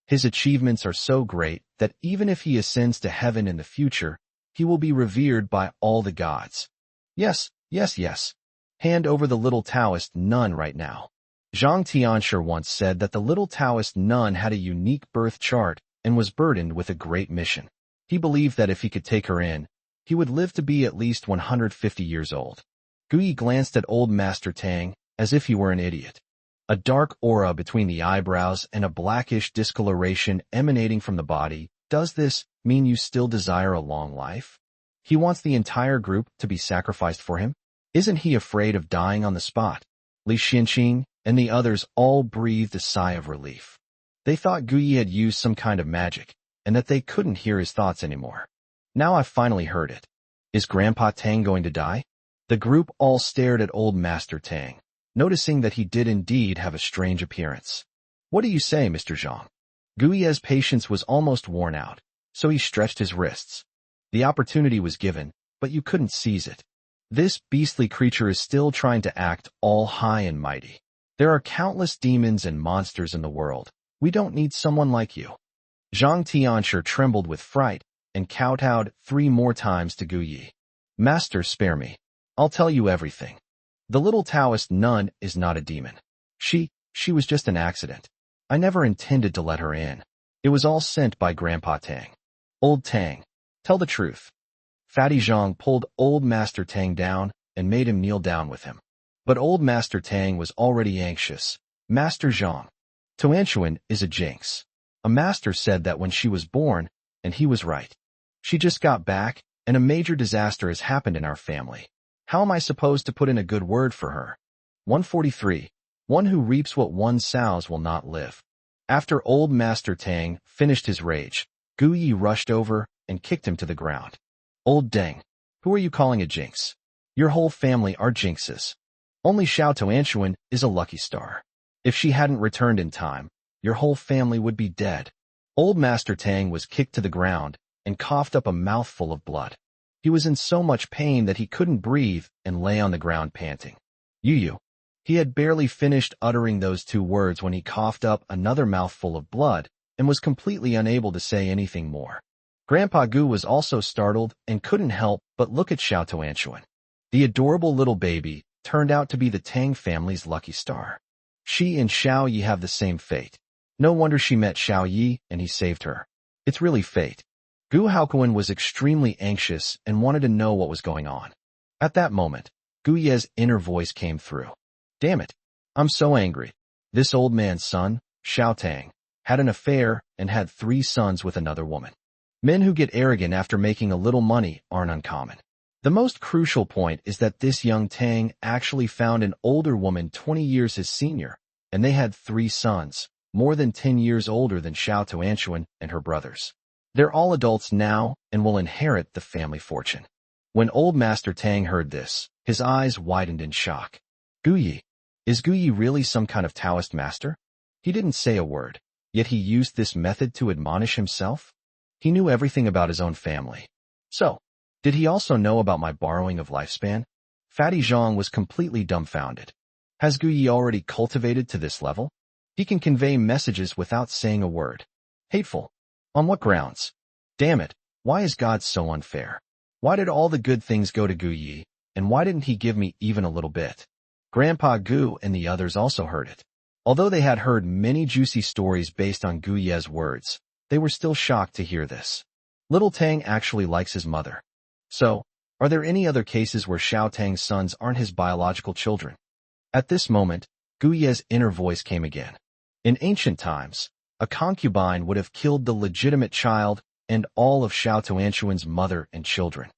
His achievements are so great that even if he ascends to heaven in the future, he will be revered by all the gods. Yes, yes, yes. Hand over the little Taoist nun right now. Zhang Tianshi once said that the little Taoist nun had a unique birth chart and was burdened with a great mission. He believed that if he could take her in, he would live to be at least 150 years old. Gu Yi glanced at old Master Tang as if he were an idiot. A dark aura between the eyebrows and a blackish discoloration emanating from the body. Does this mean you still desire a long life? He wants the entire group to be sacrificed for him? Isn't he afraid of dying on the spot? Li Xianqing and the others all breathed a sigh of relief. They thought Gu Yi had used some kind of magic, and that they couldn't hear his thoughts anymore. Now I've finally heard it. Is Grandpa Tang going to die? The group all stared at old Master Tang, noticing that he did indeed have a strange appearance. What do you say, Mr. Zhang? Gu Yi's patience was almost worn out, so he stretched his wrists. The opportunity was given, but you couldn't seize it. This beastly creature is still trying to act all high and mighty. There are countless demons and monsters in the world. We don't need someone like you. Zhang Tianshi trembled with fright and kowtowed 3 more times to Gu Yi. Master, spare me. I'll tell you everything. The little Taoist nun is not a demon. She was just an accident. I never intended to let her in. It was all sent by Grandpa Tang. Old Tang, tell the truth. Fatty Zhang pulled old Master Tang down and made him kneel down with him. But old Master Tang was already anxious. Master Zhang, Tuanshuan is a jinx. A master said that when she was born, and he was right. She just got back, and a major disaster has happened in our family. How am I supposed to put in a good word for her? 143. One who reaps what one sows will not live. After old Master Tang finished his rage, Gu Yi rushed over and kicked him to the ground. Old Deng, who are you calling a jinx? Your whole family are jinxes. Only Xiao Tuanshuan is a lucky star. If she hadn't returned in time, your whole family would be dead. Old Master Tang was kicked to the ground and coughed up a mouthful of blood. He was in so much pain that he couldn't breathe and lay on the ground panting. Yu. He had barely finished uttering those 2 words when he coughed up another mouthful of blood and was completely unable to say anything more. Grandpa Gu was also startled and couldn't help but look at Xiao Tuanshuan. The adorable little baby turned out to be the Tang family's lucky star. She and Xiao Yi have the same fate. No wonder she met Xiao Yi and he saved her. It's really fate. Gu Haokuan was extremely anxious and wanted to know what was going on. At that moment, Gu Ye's inner voice came through. Damn it! I'm so angry. This old man's son, Xiao Tang, had an affair and had 3 sons with another woman. Men who get arrogant after making a little money aren't uncommon. The most crucial point is that this young Tang actually found an older woman 20 years his senior, and they had 3 sons, more than 10 years older than Xiao Tuanshuan and her brothers. They're all adults now and will inherit the family fortune. When old Master Tang heard this, his eyes widened in shock. Guyi. Is Guyi really some kind of Taoist master? He didn't say a word, yet he used this method to admonish himself? He knew everything about his own family. So, did he also know about my borrowing of lifespan? Fatty Zhang was completely dumbfounded. Has Guyi already cultivated to this level? He can convey messages without saying a word. Hateful. On what grounds? Damn it, why is God so unfair? Why did all the good things go to Guyi, and why didn't he give me even a little bit? Grandpa Gu and the others also heard it. Although they had heard many juicy stories based on Gu Ye's words, they were still shocked to hear this. Little Tang actually likes his mother. So, are there any other cases where Xiao Tang's sons aren't his biological children? At this moment, Gu Ye's inner voice came again. In ancient times, a concubine would have killed the legitimate child and all of Xiao Tuanshuan's mother and children.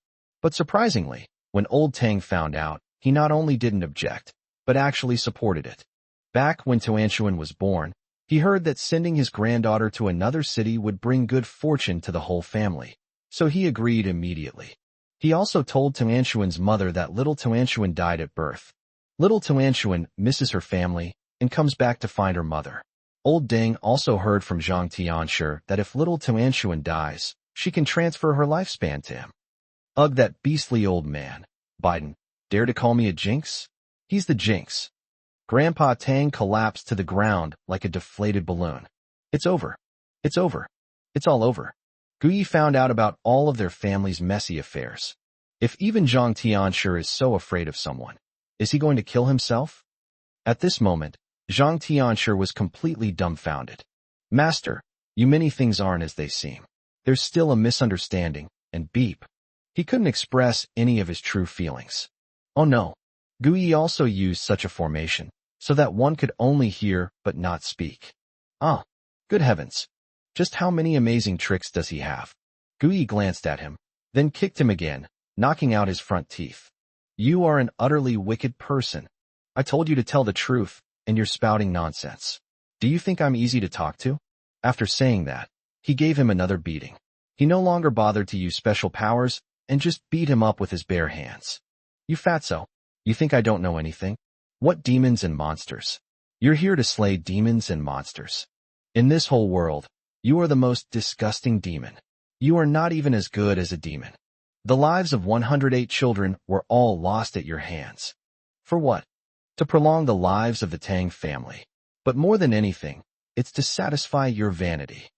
But surprisingly, when old Tang found out, he not only didn't object, but actually supported it. Back when Tuanshuan was born, he heard that sending his granddaughter to another city would bring good fortune to the whole family, so he agreed immediately. He also told Tuanshuan's mother that little Tuanshuan died at birth. Little Tuanshuan misses her family and comes back to find her mother. Old Deng also heard from Zhang Tianshi that if little Tuanshuan dies, she can transfer her lifespan to him. Ugh, that beastly old man. Biden, dare to call me a jinx? He's the jinx. Grandpa Tang collapsed to the ground like a deflated balloon. It's over. It's over. It's all over. Guyi found out about all of their family's messy affairs. If even Zhang Tianshi is so afraid of someone, is he going to kill himself? At this moment, Zhang Tianshi was completely dumbfounded. Master, you many things aren't as they seem. There's still a misunderstanding, and beep. He couldn't express any of his true feelings. Oh no. Guyi also used such a formation, so that one could only hear but not speak. Ah, good heavens. Just how many amazing tricks does he have? Guyi glanced at him, then kicked him again, knocking out his front teeth. You are an utterly wicked person. I told you to tell the truth, and you're spouting nonsense. Do you think I'm easy to talk to? After saying that, he gave him another beating. He no longer bothered to use special powers and just beat him up with his bare hands. You fatso. You think I don't know anything? What demons and monsters? You're here to slay demons and monsters. In this whole world, you are the most disgusting demon. You are not even as good as a demon. The lives of 108 children were all lost at your hands. For what? To prolong the lives of the Tang family. But more than anything, it's to satisfy your vanity.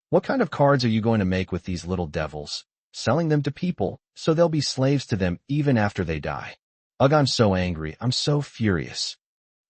What kind of cards are you going to make with these little devils? Selling them to people, so they'll be slaves to them even after they die. Ugh, I'm so angry, I'm so furious.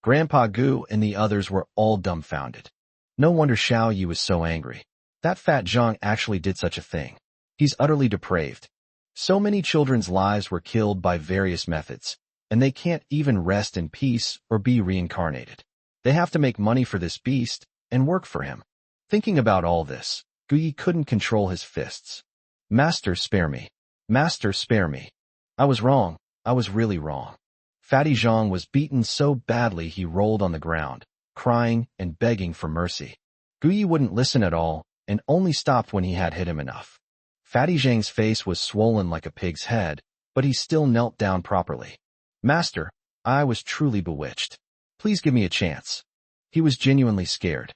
Grandpa Gu and the others were all dumbfounded. No wonder Xiao Yi was so angry. That fat Zhang actually did such a thing. He's utterly depraved. So many children's lives were killed by various methods, and they can't even rest in peace or be reincarnated. They have to make money for this beast and work for him. Thinking about all this, Guyi couldn't control his fists. Master, spare me. Master, spare me. I was wrong. I was really wrong. Fatty Zhang was beaten so badly he rolled on the ground, crying and begging for mercy. Guyi wouldn't listen at all and only stopped when he had hit him enough. Fatty Zhang's face was swollen like a pig's head, but he still knelt down properly. Master, I was truly bewitched. Please give me a chance. He was genuinely scared.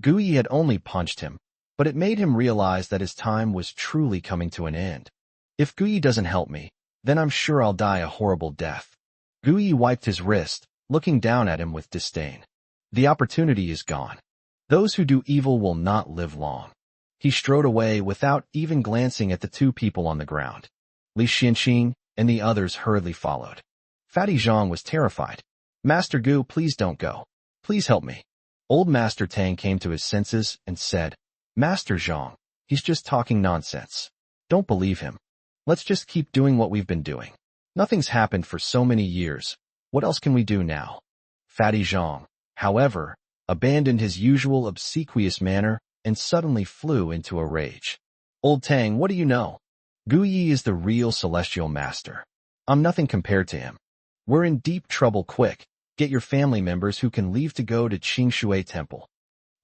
Guyi had only punched him, but it made him realize that his time was truly coming to an end. If Guyi doesn't help me, then I'm sure I'll die a horrible death. Guyi wiped his wrist, looking down at him with disdain. The opportunity is gone. Those who do evil will not live long. He strode away without even glancing at the two people on the ground. Li Xianqing and the others hurriedly followed. Fatty Zhang was terrified. Master Gu, please don't go. Please help me. Old Master Tang came to his senses and said, Master Zhang, he's just talking nonsense. Don't believe him. Let's just keep doing what we've been doing. Nothing's happened for so many years. What else can we do now? Fatty Zhang, however, abandoned his usual obsequious manner and suddenly flew into a rage. Old Tang, what do you know? Gu Yi is the real celestial master. I'm nothing compared to him. We're in deep trouble. Quick, get your family members who can leave to go to Qingshui Temple.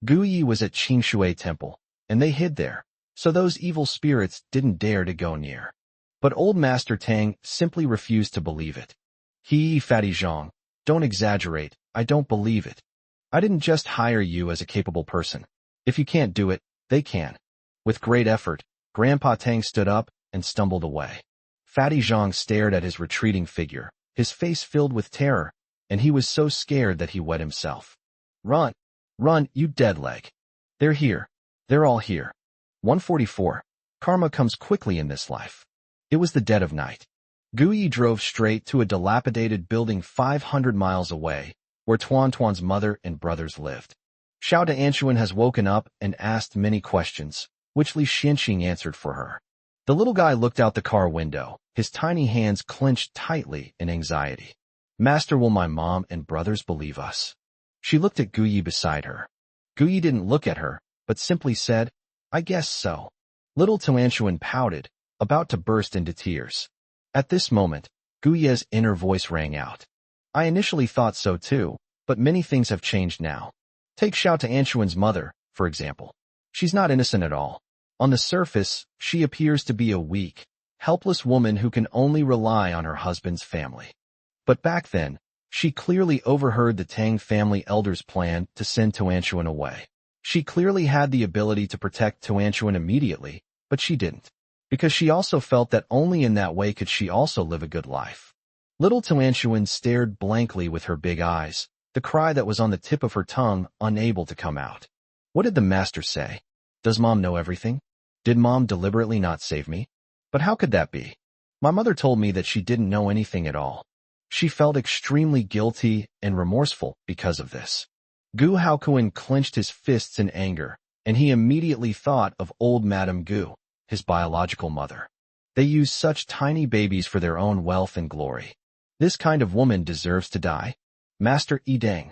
Gu Yi was at Qingshui Temple, and they hid there, so those evil spirits didn't dare to go near. But old Master Tang simply refused to believe it. Fatty Zhang, don't exaggerate, I don't believe it. I didn't just hire you as a capable person. If you can't do it, they can. With great effort, Grandpa Tang stood up and stumbled away. Fatty Zhang stared at his retreating figure, his face filled with terror, and he was so scared that he wet himself. Run! Run, you dead leg! They're here. They're all here. 144. Karma comes quickly in this life. It was the dead of night. Gu Yi drove straight to a dilapidated building 500 miles away, where Tuan's mother and brothers lived. Xiao Anshuan has woken up and asked many questions, which Li Xianqing answered for her. The little guy looked out the car window, his tiny hands clenched tightly in anxiety. Master, will my mom and brothers believe us? She looked at Gu Yi beside her. Gu Yi didn't look at her, but simply said, I guess so. Little Tuanshuan pouted, about to burst into tears. At this moment, Gu Yi's inner voice rang out. I initially thought so too, but many things have changed now. Take Xiao Anshuan's mother, for example. She's not innocent at all. On the surface, she appears to be a weak, helpless woman who can only rely on her husband's family. But back then, she clearly overheard the Tang family elders' plan to send Tuanshuan away. She clearly had the ability to protect Tuanshuan immediately, but she didn't, because she also felt that only in that way could she also live a good life. Little Tuanshuan stared blankly with her big eyes, the cry that was on the tip of her tongue unable to come out. What did the master say? Does Mom know everything? Did Mom deliberately not save me? But how could that be? My mother told me that she didn't know anything at all. She felt extremely guilty and remorseful because of this. Gu Haokuan clenched his fists in anger, and he immediately thought of old Madame Gu, his biological mother. They use such tiny babies for their own wealth and glory. This kind of woman deserves to die. Master Yidang.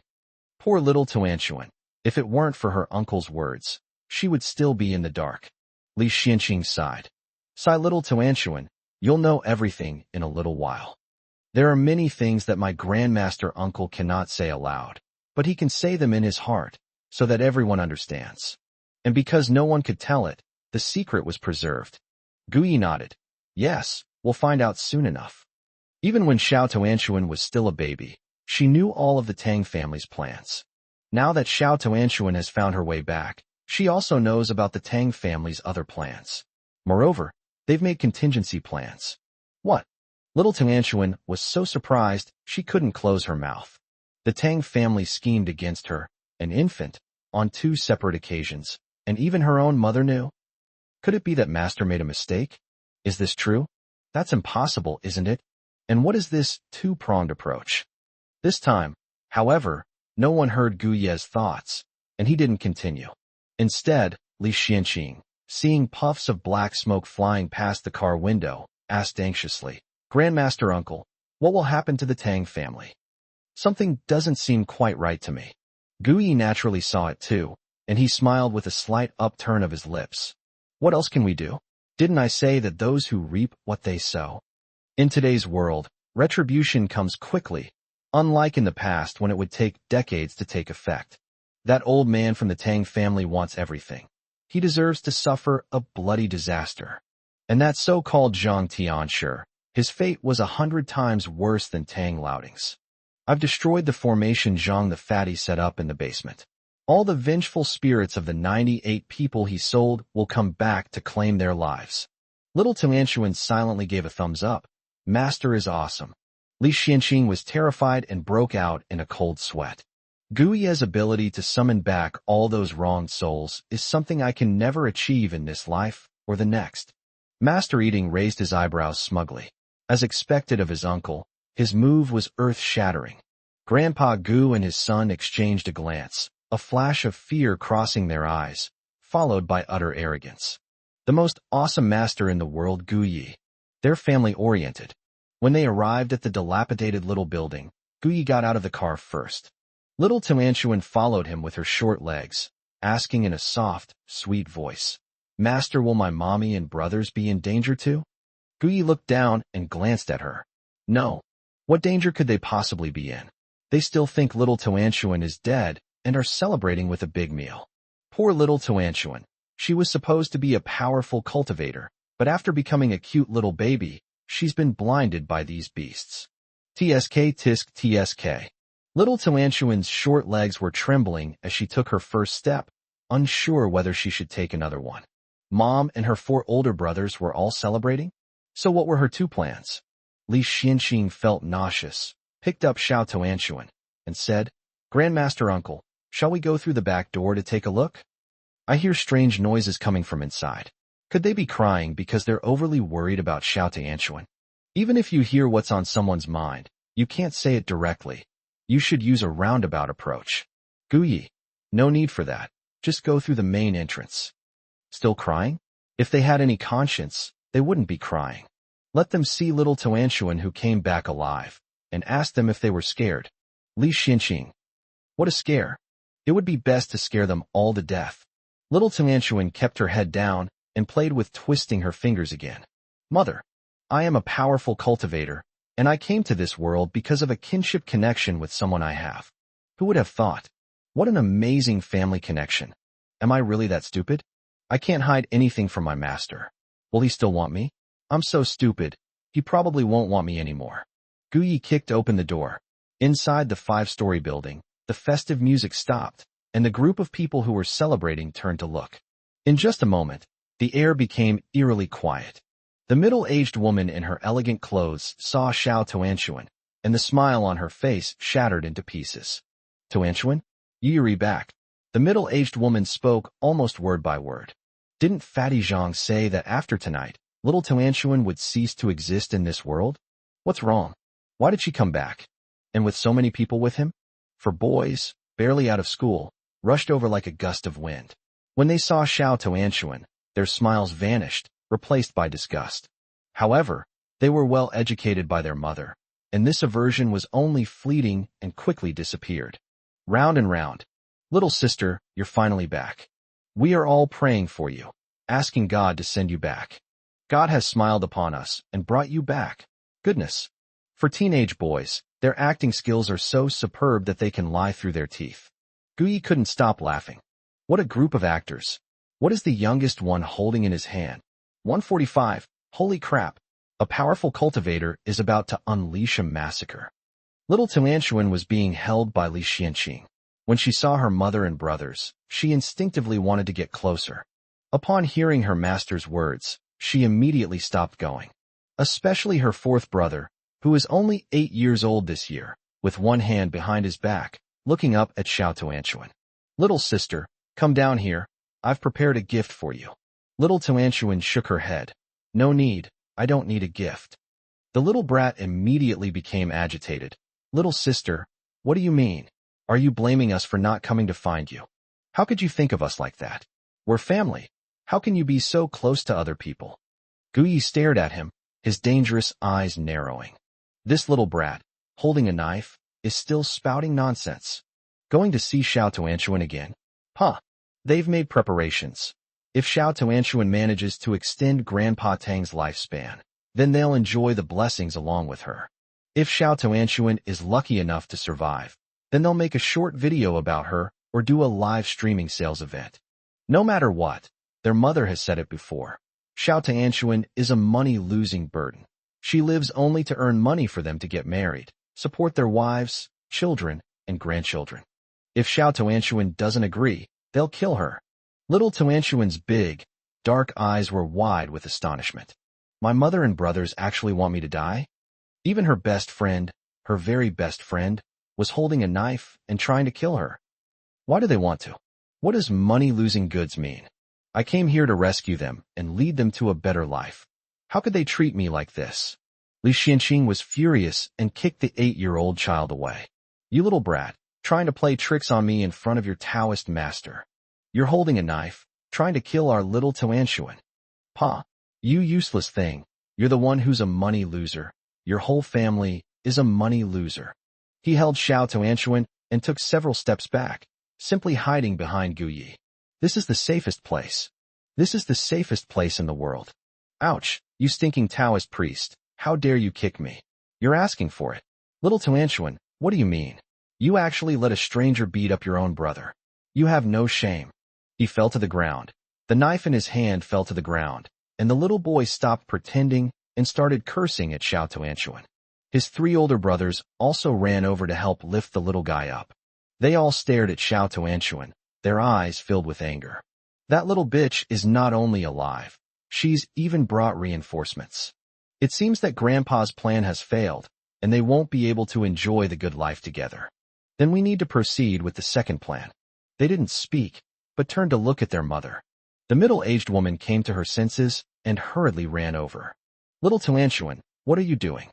Poor little Tuanshuan. If it weren't for her uncle's words, she would still be in the dark. Li Xianqing sighed. Sigh, little Tuanshuan, you'll know everything in a little while. There are many things that my grandmaster uncle cannot say aloud, but he can say them in his heart, so that everyone understands. And because no one could tell it, the secret was preserved. Gu Yi nodded. Yes, we'll find out soon enough. Even when Xiao Tuanshuan was still a baby, she knew all of the Tang family's plans. Now that Xiao Tuanshuan has found her way back, she also knows about the Tang family's other plans. Moreover, they've made contingency plans. What? Little Tuanshuan was so surprised she couldn't close her mouth. The Tang family schemed against her, an infant, on 2 separate occasions, and even her own mother knew. Could it be that Master made a mistake? Is this true? That's impossible, isn't it? And what is this two-pronged approach? This time, however, no one heard Gu Ye's thoughts, and he didn't continue. Instead, Li Xianqing, seeing puffs of black smoke flying past the car window, asked anxiously, Grandmaster Uncle, what will happen to the Tang family? Something doesn't seem quite right to me. Gu Yi naturally saw it too, and he smiled with a slight upturn of his lips. What else can we do? Didn't I say that those who reap what they sow? In today's world, retribution comes quickly, unlike in the past when it would take decades to take effect. That old man from the Tang family wants everything. He deserves to suffer a bloody disaster. And that so-called Zhang Tianshi, his fate was 100 times worse than Tang Laoding's. I've destroyed the formation Zhang the Fatty set up in the basement. All the vengeful spirits of the 98 people he sold will come back to claim their lives. Little Tuanshuan silently gave a thumbs up. Master is awesome. Li Xianqing was terrified and broke out in a cold sweat. Guiye's ability to summon back all those wronged souls is something I can never achieve in this life or the next. Master Eating raised his eyebrows smugly. As expected of his uncle, his move was earth-shattering. Grandpa Gu and his son exchanged a glance, a flash of fear crossing their eyes, followed by utter arrogance. The most awesome master in the world, Guiye. They're family-oriented. When they arrived at the dilapidated little building, Guiye got out of the car first. Little Tuanshuan followed him with her short legs, asking in a soft, sweet voice, "Master, will my mommy and brothers be in danger too?" Guiye looked down and glanced at her. No. What danger could they possibly be in? They still think little Tuanshuan is dead and are celebrating with a big meal. Poor little Tuanshuan. She was supposed to be a powerful cultivator, but after becoming a cute little baby, she's been blinded by these beasts. TSK tisk TSK. Little Tuanshuan's short legs were trembling as she took her first step, unsure whether she should take another one. Mom and her 4 older brothers were all celebrating? So what were her 2 plans? Li Xianxing felt nauseous, picked up Xiao Tuanshuan, and said, "Grandmaster Uncle, shall we go through the back door to take a look? I hear strange noises coming from inside. Could they be crying because they're overly worried about Xiao Tuanshuan? Even if you hear what's on someone's mind, you can't say it directly. You should use a roundabout approach." Guiye, no need for that. Just go through the main entrance. Still crying? If they had any conscience, they wouldn't be crying. Let them see little Tuanshuan who came back alive, and ask them if they were scared. Li Xianxing. What a scare. It would be best to scare them all to death. Little Tuanshuan kept her head down and played with twisting her fingers again. "Mother, I am a powerful cultivator, and I came to this world because of a kinship connection with someone I have." Who would have thought? What an amazing family connection. Am I really that stupid? I can't hide anything from my master. Will he still want me? I'm so stupid. He probably won't want me anymore. Guiye kicked open the door. Inside the 5-story building, the festive music stopped, and the group of people who were celebrating turned to look. In just a moment, the air became eerily quiet. The middle-aged woman in her elegant clothes saw Xiao Tuanshuan, and the smile on her face shattered into pieces. "Tuanshuan, you're back." The middle-aged woman spoke almost word by word. Didn't Fatty Zhang say that after tonight, little Tuanshuan would cease to exist in this world? What's wrong? Why did she come back? And with so many people with him? For boys, barely out of school, rushed over like a gust of wind. When they saw Xiao Tuanshuan, their smiles vanished, replaced by disgust. However, they were well educated by their mother, and this aversion was only fleeting and quickly disappeared. Round and round. "Little sister, you're finally back. We are all praying for you, asking God to send you back. God has smiled upon us and brought you back. Goodness." For teenage boys, their acting skills are so superb that they can lie through their teeth. Guiye couldn't stop laughing. What a group of actors. What is the youngest one holding in his hand? 145. Holy crap. A powerful cultivator is about to unleash a massacre. Little Tuanshuan was being held by Li Xianxing. When she saw her mother and brothers, she instinctively wanted to get closer. Upon hearing her master's words, she immediately stopped going. Especially her 4th brother, who is only 8 years old this year, with one hand behind his back, looking up at Xiao Tuanshuan. "Little sister, come down here. I've prepared a gift for you." Little Tuanshuan shook her head. "No need, I don't need a gift." The little brat immediately became agitated. "Little sister, what do you mean? Are you blaming us for not coming to find you? How could you think of us like that? We're family. How can you be so close to other people?" Guiye stared at him, his dangerous eyes narrowing. This little brat, holding a knife, is still spouting nonsense. Going to see Xiao Tuanshuan again? Huh. They've made preparations. If Xiao Tuanshuan manages to extend Grandpa Tang's lifespan, then they'll enjoy the blessings along with her. If Xiao Tuanshuan is lucky enough to survive, then they'll make a short video about her or do a live streaming sales event. No matter what, their mother has said it before. Xiao Tuanshuan is a money-losing burden. She lives only to earn money for them to get married, support their wives, children, and grandchildren. If Xiao Tuanshuan doesn't agree, they'll kill her. Little Tuanshuan's big, dark eyes were wide with astonishment. My mother and brothers actually want me to die? Even her best friend, her very best friend, was holding a knife and trying to kill her. Why do they want to? What does money losing goods mean? I came here to rescue them and lead them to a better life. How could they treat me like this? Li Xianqing was furious and kicked the 8-year-old child away. You little brat, trying to play tricks on me in front of your Taoist master. You're holding a knife, trying to kill our little Tuanshuan. Pa, you useless thing. You're the one who's a money loser. Your whole family is a money loser. He held Xiao Tuanshuan and took several steps back, simply hiding behind Gu Yi. This is the safest place. This is the safest place in the world. Ouch, you stinking Taoist priest. How dare you kick me? You're asking for it. Little Tuanshuan, what do you mean? You actually let a stranger beat up your own brother. You have no shame. He fell to the ground. The knife in his hand fell to the ground, and the little boy stopped pretending and started cursing at Xiao Tuanshuan. His 3 older brothers also ran over to help lift the little guy up. They all stared at Xiao Tuanshuan, their eyes filled with anger. That little bitch is not only alive, she's even brought reinforcements. It seems that Grandpa's plan has failed, and they won't be able to enjoy the good life together. Then we need to proceed with the second plan. They didn't speak, but turned to look at their mother. The middle-aged woman came to her senses and hurriedly ran over. Little Tuanshuan, what are you doing?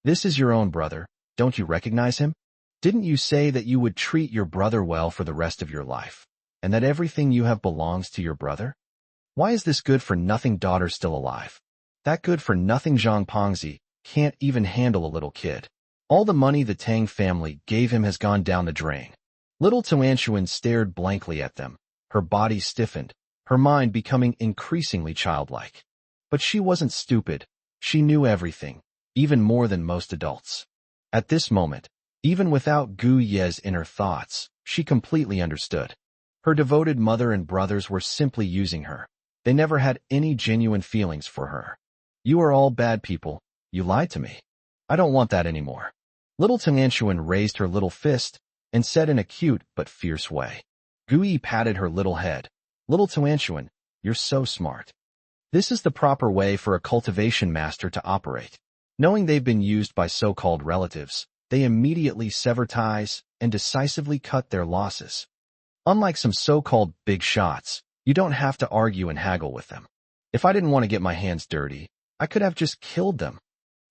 This is your own brother. Don't you recognize him? Didn't you say that you would treat your brother well for the rest of your life, and that everything you have belongs to your brother? Why is this good-for-nothing daughter still alive? That good-for-nothing Zhang Pongzi can't even handle a little kid. All the money the Tang family gave him has gone down the drain. Little Tuanshuan stared blankly at them, her body stiffened, her mind becoming increasingly childlike. But she wasn't stupid. She knew everything, even more than most adults. At this moment, even without Gu Ye's inner thoughts, she completely understood. Her devoted mother and brothers were simply using her. They never had any genuine feelings for her. You are all bad people. You lied to me. I don't want that anymore. Little Tuanshuan raised her little fist and said in a cute but fierce way. Gu Yi patted her little head. Little Tuanshuan, you're so smart. This is the proper way for a cultivation master to operate. Knowing they've been used by so-called relatives, they immediately sever ties and decisively cut their losses. Unlike some so-called big shots, you don't have to argue and haggle with them. If I didn't want to get my hands dirty, I could have just killed them.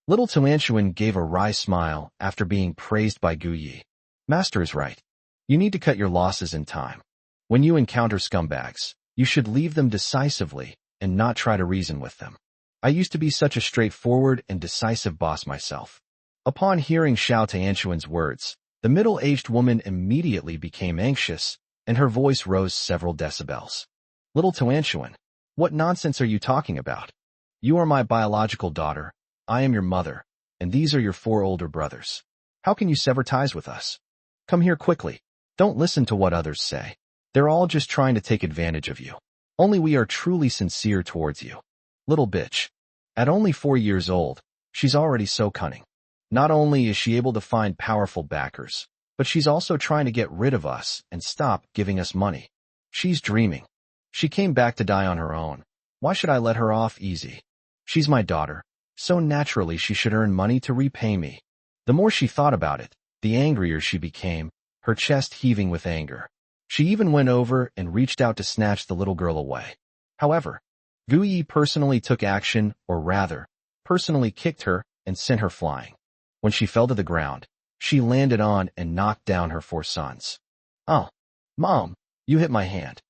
Little Tuanshuan gave a wry smile after being praised by Gu Yi. Master is right. You need to cut your losses in time. When you encounter scumbags, you should leave them decisively and not try to reason with them. I used to be such a straightforward and decisive boss myself. Upon hearing Xiao Tuanshuan's words, the middle-aged woman immediately became anxious, and her voice rose several decibels. Little Tuanshuan, what nonsense are you talking about? You are my biological daughter, I am your mother, and these are your 4 older brothers. How can you sever ties with us? Come here quickly. Don't listen to what others say. They're all just trying to take advantage of you. Only we are truly sincere towards you. Little bitch. At only 4 years old, she's already so cunning. Not only is she able to find powerful backers, but she's also trying to get rid of us and stop giving us money. She's dreaming. She came back to die on her own. Why should I let her off easy? She's my daughter, so naturally she should earn money to repay me. The more she thought about it, the angrier she became, her chest heaving with anger. She even went over and reached out to snatch the little girl away. However, Gu Yi personally took action, or rather, personally kicked her and sent her flying. When she fell to the ground, she landed on and knocked down her 4 sons. Oh, Mom, you hit my hand.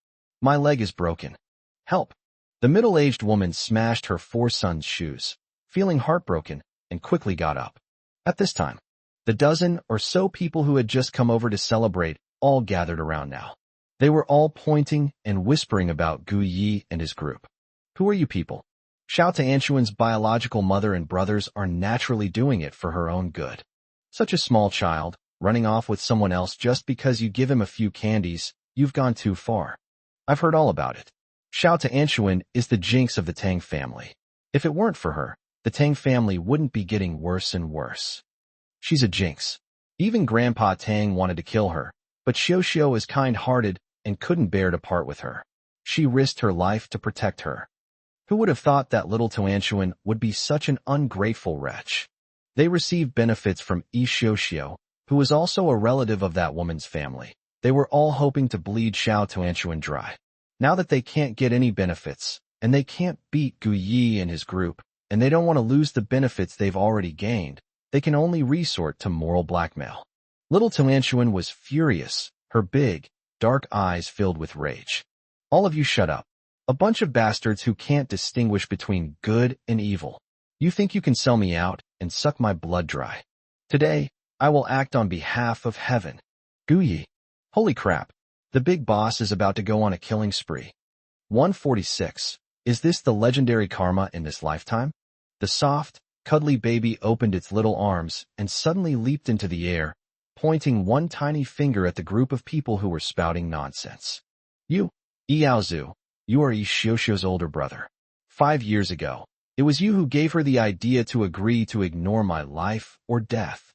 My leg is broken. Help. The middle-aged woman smashed her 4 sons' shoes, feeling heartbroken, and quickly got up. At this time, the dozen or so people who had just come over to celebrate all gathered around now. They were all pointing and whispering about Gu Yi and his group. Who are you people? Xiao Tuanshuan's biological mother and brothers are naturally doing it for her own good. Such a small child, running off with someone else just because you give him a few candies, you've gone too far. I've heard all about it. Xiao Tuanshuan is the jinx of the Tang family. If it weren't for her, the Tang family wouldn't be getting worse and worse. She's a jinx. Even Grandpa Tang wanted to kill her, but Xiao is kind-hearted and couldn't bear to part with her. She risked her life to protect her. Who would have thought that little Tuanshuan would be such an ungrateful wretch? They received benefits from Xiao, who was also a relative of that woman's family. They were all hoping to bleed Xiao Tuanchuan dry. Now that they can't get any benefits, and they can't beat Gu Yi and his group, and they don't want to lose the benefits they've already gained, they can only resort to moral blackmail. Little Tuanchuan was furious, her big, dark eyes filled with rage. All of you shut up. A bunch of bastards who can't distinguish between good and evil. You think you can sell me out and suck my blood dry. Today, I will act on behalf of heaven. Gu Yi. Holy crap. The big boss is about to go on a killing spree. 146. Is this the legendary karma in this lifetime? The soft, cuddly baby opened its little arms and suddenly leaped into the air, pointing one tiny finger at the group of people who were spouting nonsense. You, Yaozu, you are Yi Xiuxiu's older brother. 5 years ago, it was you who gave her the idea to agree to ignore my life or death.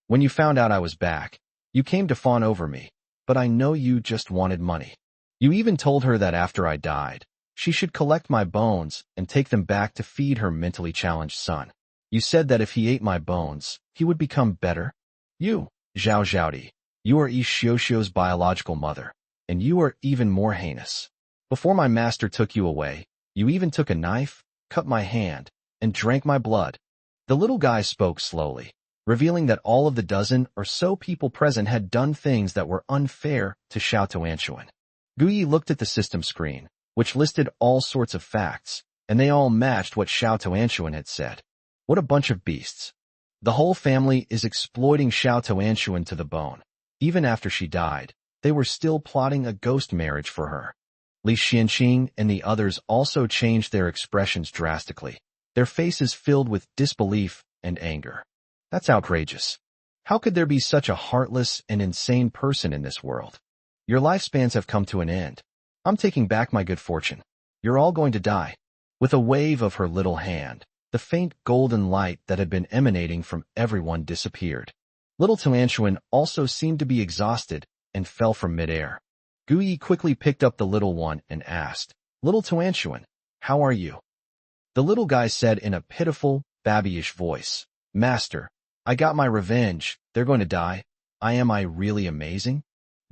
When you found out I was back, you came to fawn over me, but I know you just wanted money. You even told her that after I died, she should collect my bones and take them back to feed her mentally challenged son. You said that if he ate my bones, he would become better. You, Zhao Zhaodi, you are Yi Xiuxiu's biological mother, and you are even more heinous. Before my master took you away, you even took a knife, cut my hand, and drank my blood. The little guy spoke slowly, revealing that all of the dozen or so people present had done things that were unfair to Xiao Tuanchuan. Gu Yi looked at the system screen, which listed all sorts of facts, and they all matched what Xiao Tuanchuan had said. What a bunch of beasts. The whole family is exploiting Xiao Tuanchuan to the bone. Even after she died, they were still plotting a ghost marriage for her. Li Xianqing and the others also changed their expressions drastically, their faces filled with disbelief and anger. That's outrageous. How could there be such a heartless and insane person in this world? Your lifespans have come to an end. I'm taking back my good fortune. You're all going to die. With a wave of her little hand, the faint golden light that had been emanating from everyone disappeared. Little Tuanchuan also seemed to be exhausted and fell from midair. Gu Yi quickly picked up the little one and asked, Little Tuanchuan, how are you? The little guy said in a pitiful, babyish voice, Master, I got my revenge. They're going to die. Am I really amazing?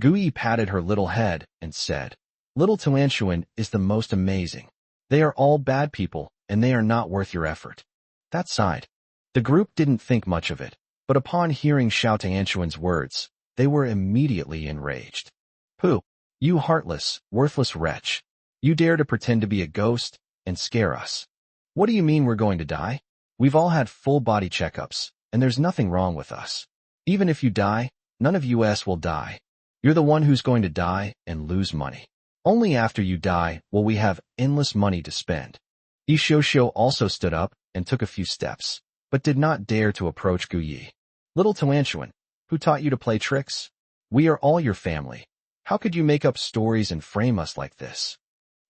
Gu Yi patted her little head and said, Little Tuanchuan is the most amazing. They are all bad people, and they are not worth your effort. That sighed. The group didn't think much of it, but upon hearing Xiao Tuanchuan's words, they were immediately enraged. Pooh, you heartless, worthless wretch. You dare to pretend to be a ghost and scare us. What do you mean we're going to die? We've all had full body checkups, and there's nothing wrong with us. Even if you die, none of us will die. You're the one who's going to die and lose money. Only after you die will we have endless money to spend. Yi Xiuxiu also stood up and took a few steps, but did not dare to approach Gu Yi. Little Tuanchuan, who taught you to play tricks? We are all your family. How could you make up stories and frame us like this?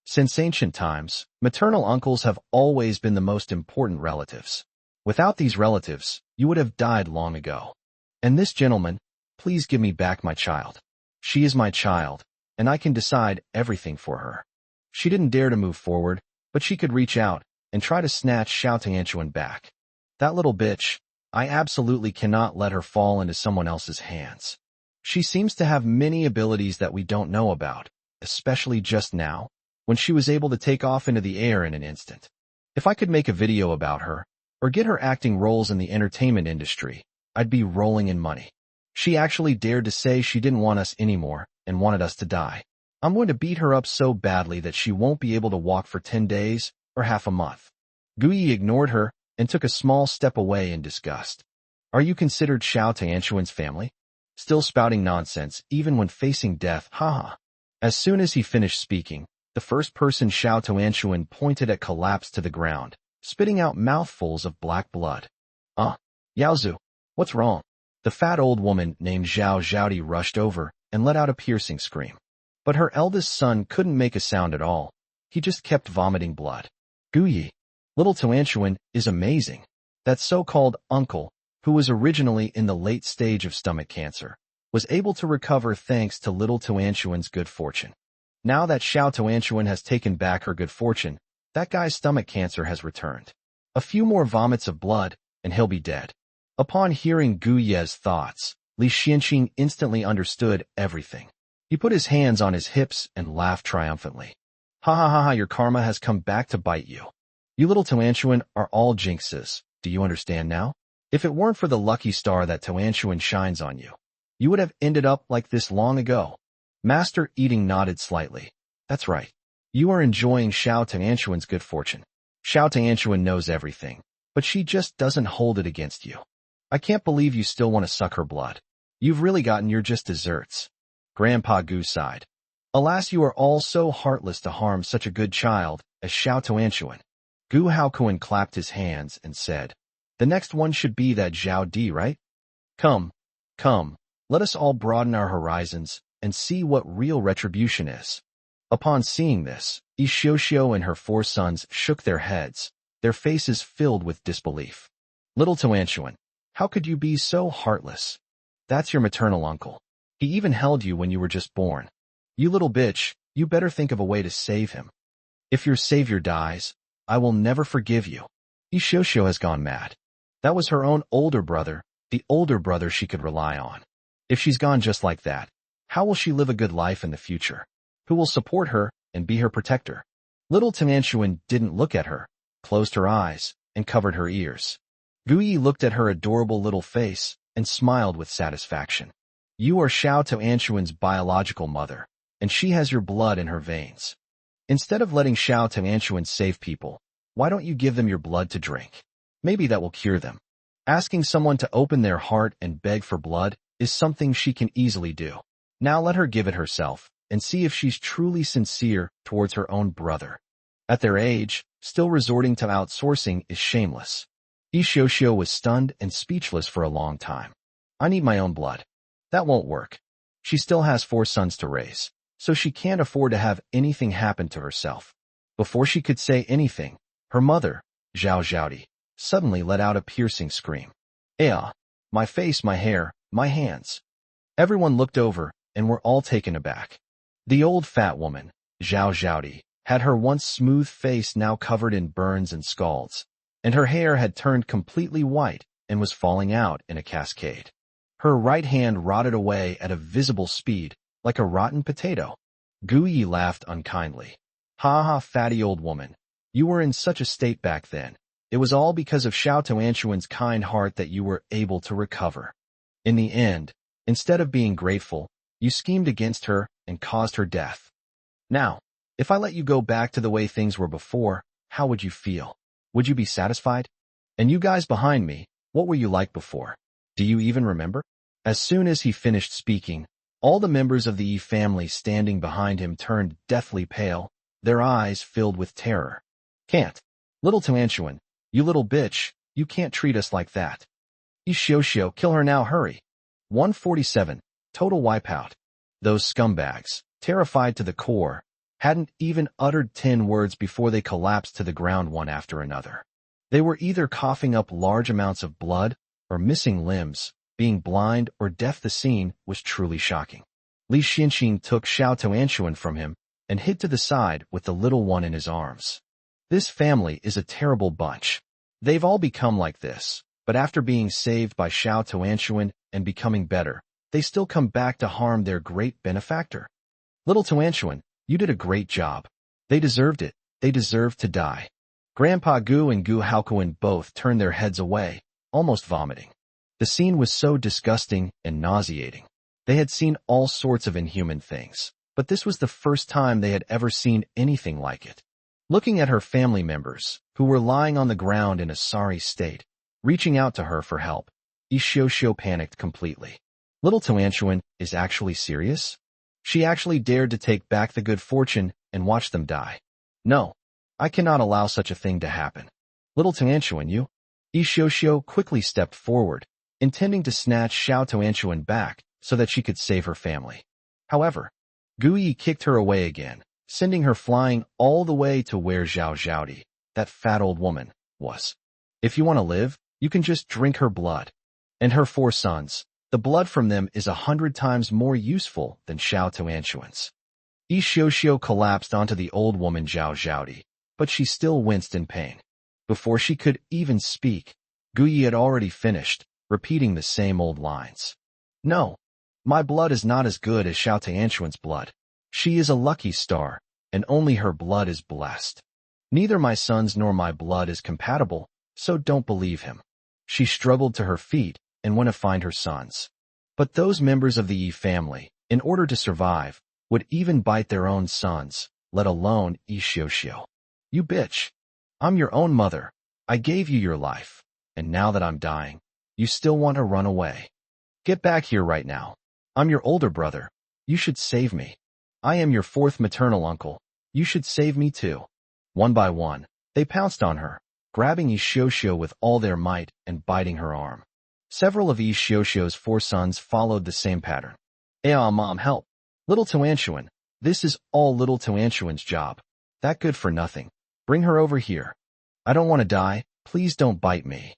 Since ancient times, maternal uncles have always been the most important relatives. Without these relatives, you would have died long ago. And this gentleman, please give me back my child. She is my child, and I can decide everything for her. She didn't dare to move forward, but she could reach out and try to snatch Xiao Tuanchuan back. That little bitch, I absolutely cannot let her fall into someone else's hands. She seems to have many abilities that we don't know about, especially just now, when she was able to take off into the air in an instant. If I could make a video about her, or get her acting roles in the entertainment industry, I'd be rolling in money. She actually dared to say she didn't want us anymore and wanted us to die. I'm going to beat her up so badly that she won't be able to walk for 10 days or half a month. Gu Yi ignored her and took a small step away in disgust. Are you considered Xiao Tuanchuan's family? Still spouting nonsense even when facing death, haha. As soon as he finished speaking, the first person Xiao Tuanchuan pointed at collapsed to the ground, spitting out mouthfuls of black blood. Yaozu, what's wrong? The fat old woman named Zhao Zhaodi rushed over and let out a piercing scream. But her eldest son couldn't make a sound at all. He just kept vomiting blood. Gu Yi, Little Tuanchuan is amazing. That so-called uncle, who was originally in the late stage of stomach cancer, was able to recover thanks to Little Tuanchuan's good fortune. Now that Xiao Tuanchuan has taken back her good fortune, that guy's stomach cancer has returned. A few more vomits of blood, and he'll be dead. Upon hearing Gu Ye's thoughts, Li Xianqing instantly understood everything. He put his hands on his hips and laughed triumphantly. Ha ha ha ha, your karma has come back to bite you. You little Tuanshuan are all jinxes. Do you understand now? If it weren't for the lucky star that Tuanshuan shines on you, you would have ended up like this long ago. Master Eating nodded slightly. That's right. You are enjoying Xiao Tuanshuan's good fortune. Xiao Tuanshuan knows everything, but she just doesn't hold it against you. I can't believe you still want to suck her blood. You've really gotten your just desserts. Grandpa Gu sighed. Alas, you are all so heartless to harm such a good child as Xiao Tuanshuan. Gu Haokuan clapped his hands and said, the next one should be that Zhao Di, right? Come, let us all broaden our horizons and see what real retribution is. Upon seeing this, Yi Xiuxiu and her 4 sons shook their heads, their faces filled with disbelief. Little Tuanshuan, how could you be so heartless? That's your maternal uncle. He even held you when you were just born. You little bitch, you better think of a way to save him. If your savior dies, I will never forgive you. Yi Xiuxiu has gone mad. That was her own older brother, the older brother she could rely on. If she's gone just like that, how will she live a good life in the future? Who will support her and be her protector? Little Tuanshuan didn't look at her, closed her eyes, and covered her ears. Gu Yi looked at her adorable little face and smiled with satisfaction. You are Xiao Tuanshuan's biological mother, and she has your blood in her veins. Instead of letting Xiao Tuanshuan save people, why don't you give them your blood to drink? Maybe that will cure them. Asking someone to open their heart and beg for blood is something she can easily do. Now let her give it herself and see if she's truly sincere towards her own brother. At their age, still resorting to outsourcing is shameless. Yi Xiuxiu was stunned and speechless for a long time. I need my own blood. That won't work. She still has 4 sons to raise, so she can't afford to have anything happen to herself. Before she could say anything, her mother, Zhao Zhaodi, suddenly let out a piercing scream. Ah! My face, my hair, my hands. Everyone looked over and were all taken aback. The old fat woman, Zhao Zhaodi, had her once smooth face now covered in burns and scalds, and her hair had turned completely white and was falling out in a cascade. Her right hand rotted away at a visible speed, like a rotten potato. Gu Yi laughed unkindly. Ha ha, fatty old woman. You were in such a state back then. It was all because of Xiao Tuanshuan's kind heart that you were able to recover. In the end, instead of being grateful, you schemed against her and caused her death. Now, if I let you go back to the way things were before, how would you feel? Would you be satisfied? And you guys behind me, what were you like before? Do you even remember? As soon as he finished speaking, all the members of the Yi family standing behind him turned deathly pale, their eyes filled with terror. Can't. Little Tuanshuan, you little bitch, you can't treat us like that. Yi Xiuxiu, kill her now, hurry. 147. Total wipeout. Those scumbags, terrified to the core, hadn't even uttered 10 words before they collapsed to the ground one after another. They were either coughing up large amounts of blood or missing limbs, being blind or deaf. The scene was truly shocking. Li Xianqing took Xiao Tuanshuan from him and hid to the side with the little one in his arms. This family is a terrible bunch. They've all become like this, but after being saved by Xiao Tuanshuan and becoming better, they still come back to harm their great benefactor. Little Tuanshuan, you did a great job. They deserved it. They deserved to die. Grandpa Gu and Gu Haokuan both turned their heads away, almost vomiting. The scene was so disgusting and nauseating. They had seen all sorts of inhuman things, but this was the first time they had ever seen anything like it. Looking at her family members, who were lying on the ground in a sorry state, reaching out to her for help, Yi Xiuxiu panicked completely. Little Tuanshuan is actually serious? She actually dared to take back the good fortune and watch them die. No, I cannot allow such a thing to happen. Little Tuanshuan, you? Yi Xiuxiu quickly stepped forward, intending to snatch Xiao Tuanshuan back so that she could save her family. However, Gu Yi kicked her away again, sending her flying all the way to where Zhao Zhaodi, that fat old woman, was. If you want to live, you can just drink her blood. And her 4 sons, the blood from them is 100 times more useful than Xiao Tuanshuan's. Yi Xiuxiu collapsed onto the old woman Zhao Zhaodi, but she still winced in pain. Before she could even speak, Gu Yi had already finished, repeating the same old lines. No, my blood is not as good as Xiao Tianquan's blood. She is a lucky star, and only her blood is blessed. Neither my son's nor my blood is compatible, so don't believe him. She struggled to her feet and went to find her sons. But those members of the Yi family, in order to survive, would even bite their own sons, let alone Yi Xiuxiu. You bitch. I'm your own mother. I gave you your life, and now that I'm dying, you still want to run away. Get back here right now. I'm your older brother. You should save me. I am your fourth maternal uncle. You should save me too. One by one, they pounced on her, grabbing Yi Xiuxiu with all their might and biting her arm. Several of Yi Xiuxiu's 4 sons followed the same pattern. Mom, help. Little Tianquan. This is all little Tianquan's job. That good for nothing. Bring her over here. I don't want to die. Please don't bite me.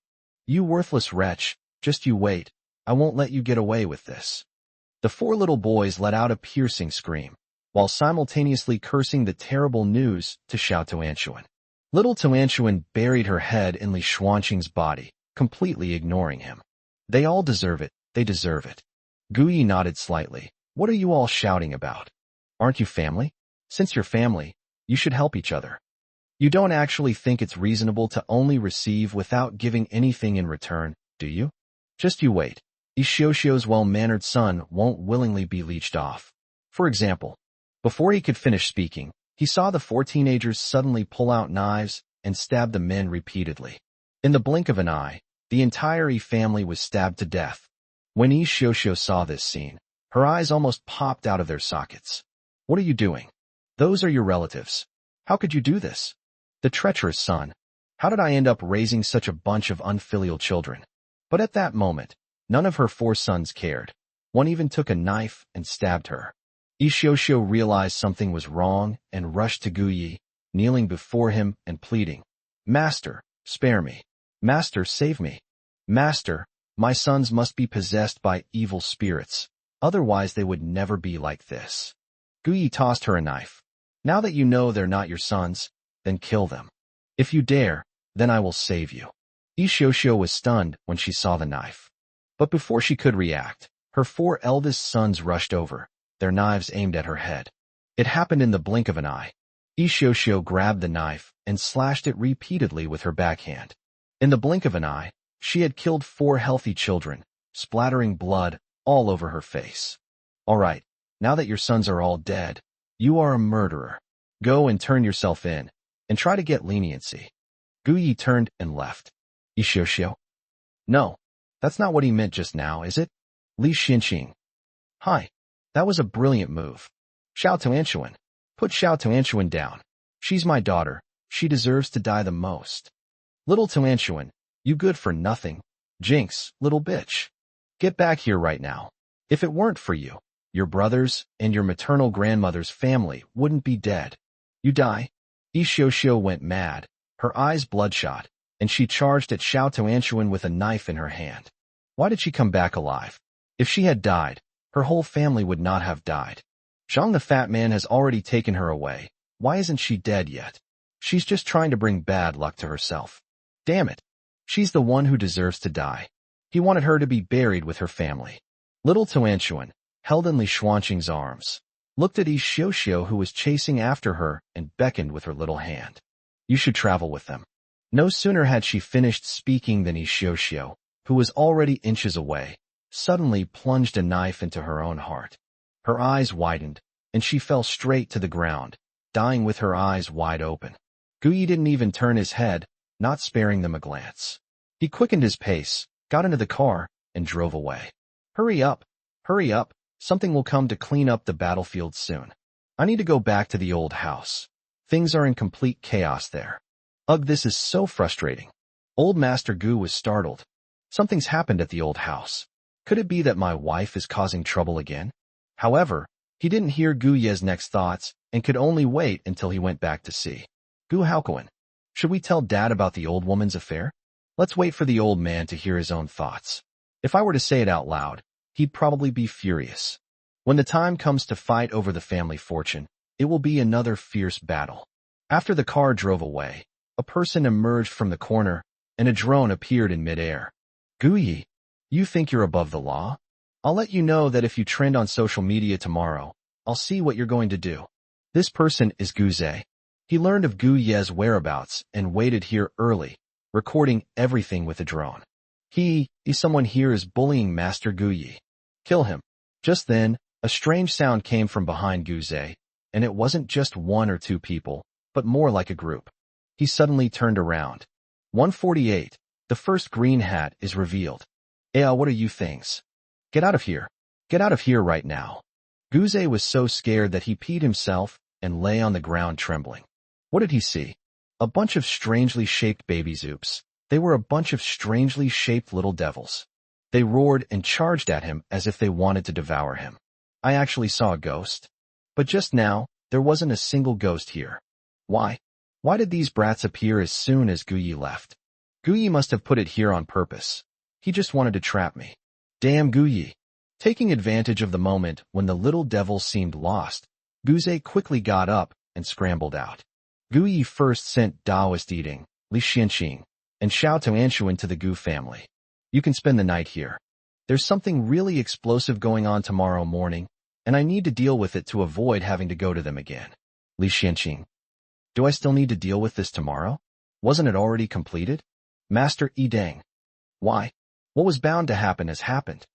You worthless wretch. Just you wait. I won't let you get away with this. The 4 little boys let out a piercing scream, while simultaneously cursing the terrible news to Xiao Tianquan. Little Tianquan buried her head in Li Xuanqing's body, completely ignoring him. They all deserve it. They deserve it. Guyi nodded slightly. What are you all shouting about? Aren't you family? Since you're family, you should help each other. You don't actually think it's reasonable to only receive without giving anything in return, do you? Just you wait. Yi Xiuxiu's well-mannered son won't willingly be leeched off. For example, before he could finish speaking, he saw the 4 teenagers suddenly pull out knives and stab the men repeatedly. In the blink of an eye, the entire Yi family was stabbed to death. When Yi Xiuxiu saw this scene, her eyes almost popped out of their sockets. What are you doing? Those are your relatives. How could you do this? The treacherous son. How did I end up raising such a bunch of unfilial children? But at that moment, none of her 4 sons cared. One even took a knife and stabbed her. Yi Xiuxiu realized something was wrong and rushed to Guyi, kneeling before him and pleading, Master, spare me. Master, save me. Master, my sons must be possessed by evil spirits. Otherwise they would never be like this. Guyi tossed her a knife. Now that you know they're not your sons, then kill them. If you dare, then I will save you. Yi Xiuxiu was stunned when she saw the knife. But before she could react, her 4 eldest sons rushed over, their knives aimed at her head. It happened in the blink of an eye. Yi Xiuxiu grabbed the knife and slashed it repeatedly with her backhand. In the blink of an eye, she had killed 4 healthy children, splattering blood all over her face. All right, now that your sons are all dead, you are a murderer. Go and turn yourself in, and try to get leniency. Guyi turned and left. Yi Xiuxiu? No, that's not what he meant just now, is it? Li Xinqing. Hi, that was a brilliant move. Xiao Tianquan. Put Xiao Tianquan down. She's my daughter. She deserves to die the most. Little Tianquan, you good for nothing. Jinx, little bitch. Get back here right now. If it weren't for you, your brothers and your maternal grandmother's family wouldn't be dead. You die. Yi Xiuxiu went mad, her eyes bloodshot, and she charged at Xiao Tianquan with a knife in her hand. Why did she come back alive? If she had died, her whole family would not have died. Zhang the fat man has already taken her away. Why isn't she dead yet? She's just trying to bring bad luck to herself. Damn it. She's the one who deserves to die. He wanted her to be buried with her family. Little Tianquan, held in Li Xuanqing's arms, looked at Yi Xiuxiu who was chasing after her and beckoned with her little hand. You should travel with them. No sooner had she finished speaking than Yi Xiuxiu, who was already inches away, suddenly plunged a knife into her own heart. Her eyes widened, and she fell straight to the ground, dying with her eyes wide open. Guyi didn't even turn his head, not sparing them a glance. He quickened his pace, got into the car, and drove away. Hurry up, something will come to clean up the battlefield soon. I need to go back to the old house. Things are in complete chaos there. Ugh, this is so frustrating. Old Master Gu was startled. Something's happened at the old house. Could it be that my wife is causing trouble again? However, he didn't hear Gu Ye's next thoughts and could only wait until he went back to see. Gu Haokuan, should we tell Dad about the old woman's affair? Let's wait for the old man to hear his own thoughts. If I were to say it out loud, he'd probably be furious. When the time comes to fight over the family fortune, it will be another fierce battle. After the car drove away, a person emerged from the corner, and a drone appeared in midair. Guyi, you think you're above the law? I'll let you know that if you trend on social media tomorrow, I'll see what you're going to do. This person is Guze. He learned of Gu Ye's whereabouts and waited here early, recording everything with a drone. Someone here is bullying Master Gu Yi. Kill him. Just then, a strange sound came from behind Guze, and it wasn't just one or two people, but more like a group. He suddenly turned around. 148. The first green hat is revealed. What are you things? Get out of here. Get out of here right now. Guze was so scared that he peed himself and lay on the ground trembling. What did he see? A bunch of strangely shaped babies. Oops. They were a bunch of strangely shaped little devils. They roared and charged at him as if they wanted to devour him. I actually saw a ghost. But just now, there wasn't a single ghost here. Why? Why did these brats appear as soon as Gu Yi left? Gu Yi must have put it here on purpose. He just wanted to trap me. Damn Gu Yi. Taking advantage of the moment when the little devil seemed lost, Guze quickly got up and scrambled out. Gu Yi first sent Daoist eating, Li Xianqing, and Xiao Tuanshuan to the Gu family. You can spend the night here. There's something really explosive going on tomorrow morning, and I need to deal with it to avoid having to go to them again. Li Xianqing. Do I still need to deal with this tomorrow? Wasn't it already completed? Master Yi Deng. Why? What was bound to happen has happened.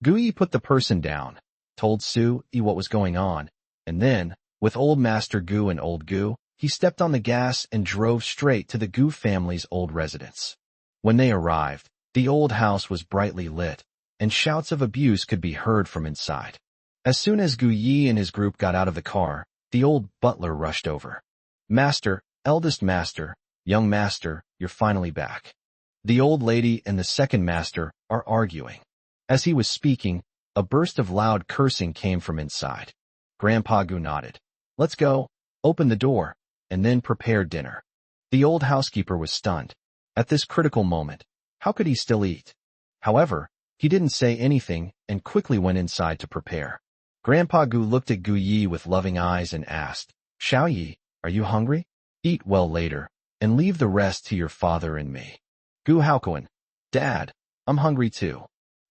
Gu Yi put the person down, told Su Yi what was going on, and then, with old Master Gu and old Gu, he stepped on the gas and drove straight to the Gu family's old residence. When they arrived, the old house was brightly lit, and shouts of abuse could be heard from inside. As soon as Gu Yi and his group got out of the car, the old butler rushed over. Master, eldest master, young master, you're finally back. The old lady and the second master are arguing. As he was speaking, a burst of loud cursing came from inside. Grandpa Gu nodded. Let's go, open the door, and then prepare dinner. The old housekeeper was stunned. At this critical moment, how could he still eat? However, he didn't say anything and quickly went inside to prepare. Grandpa Gu looked at Gu Yi with loving eyes and asked, Xiao Yi, are you hungry? Eat well later, and leave the rest to your father and me. Gu Haokuan. Dad, I'm hungry too.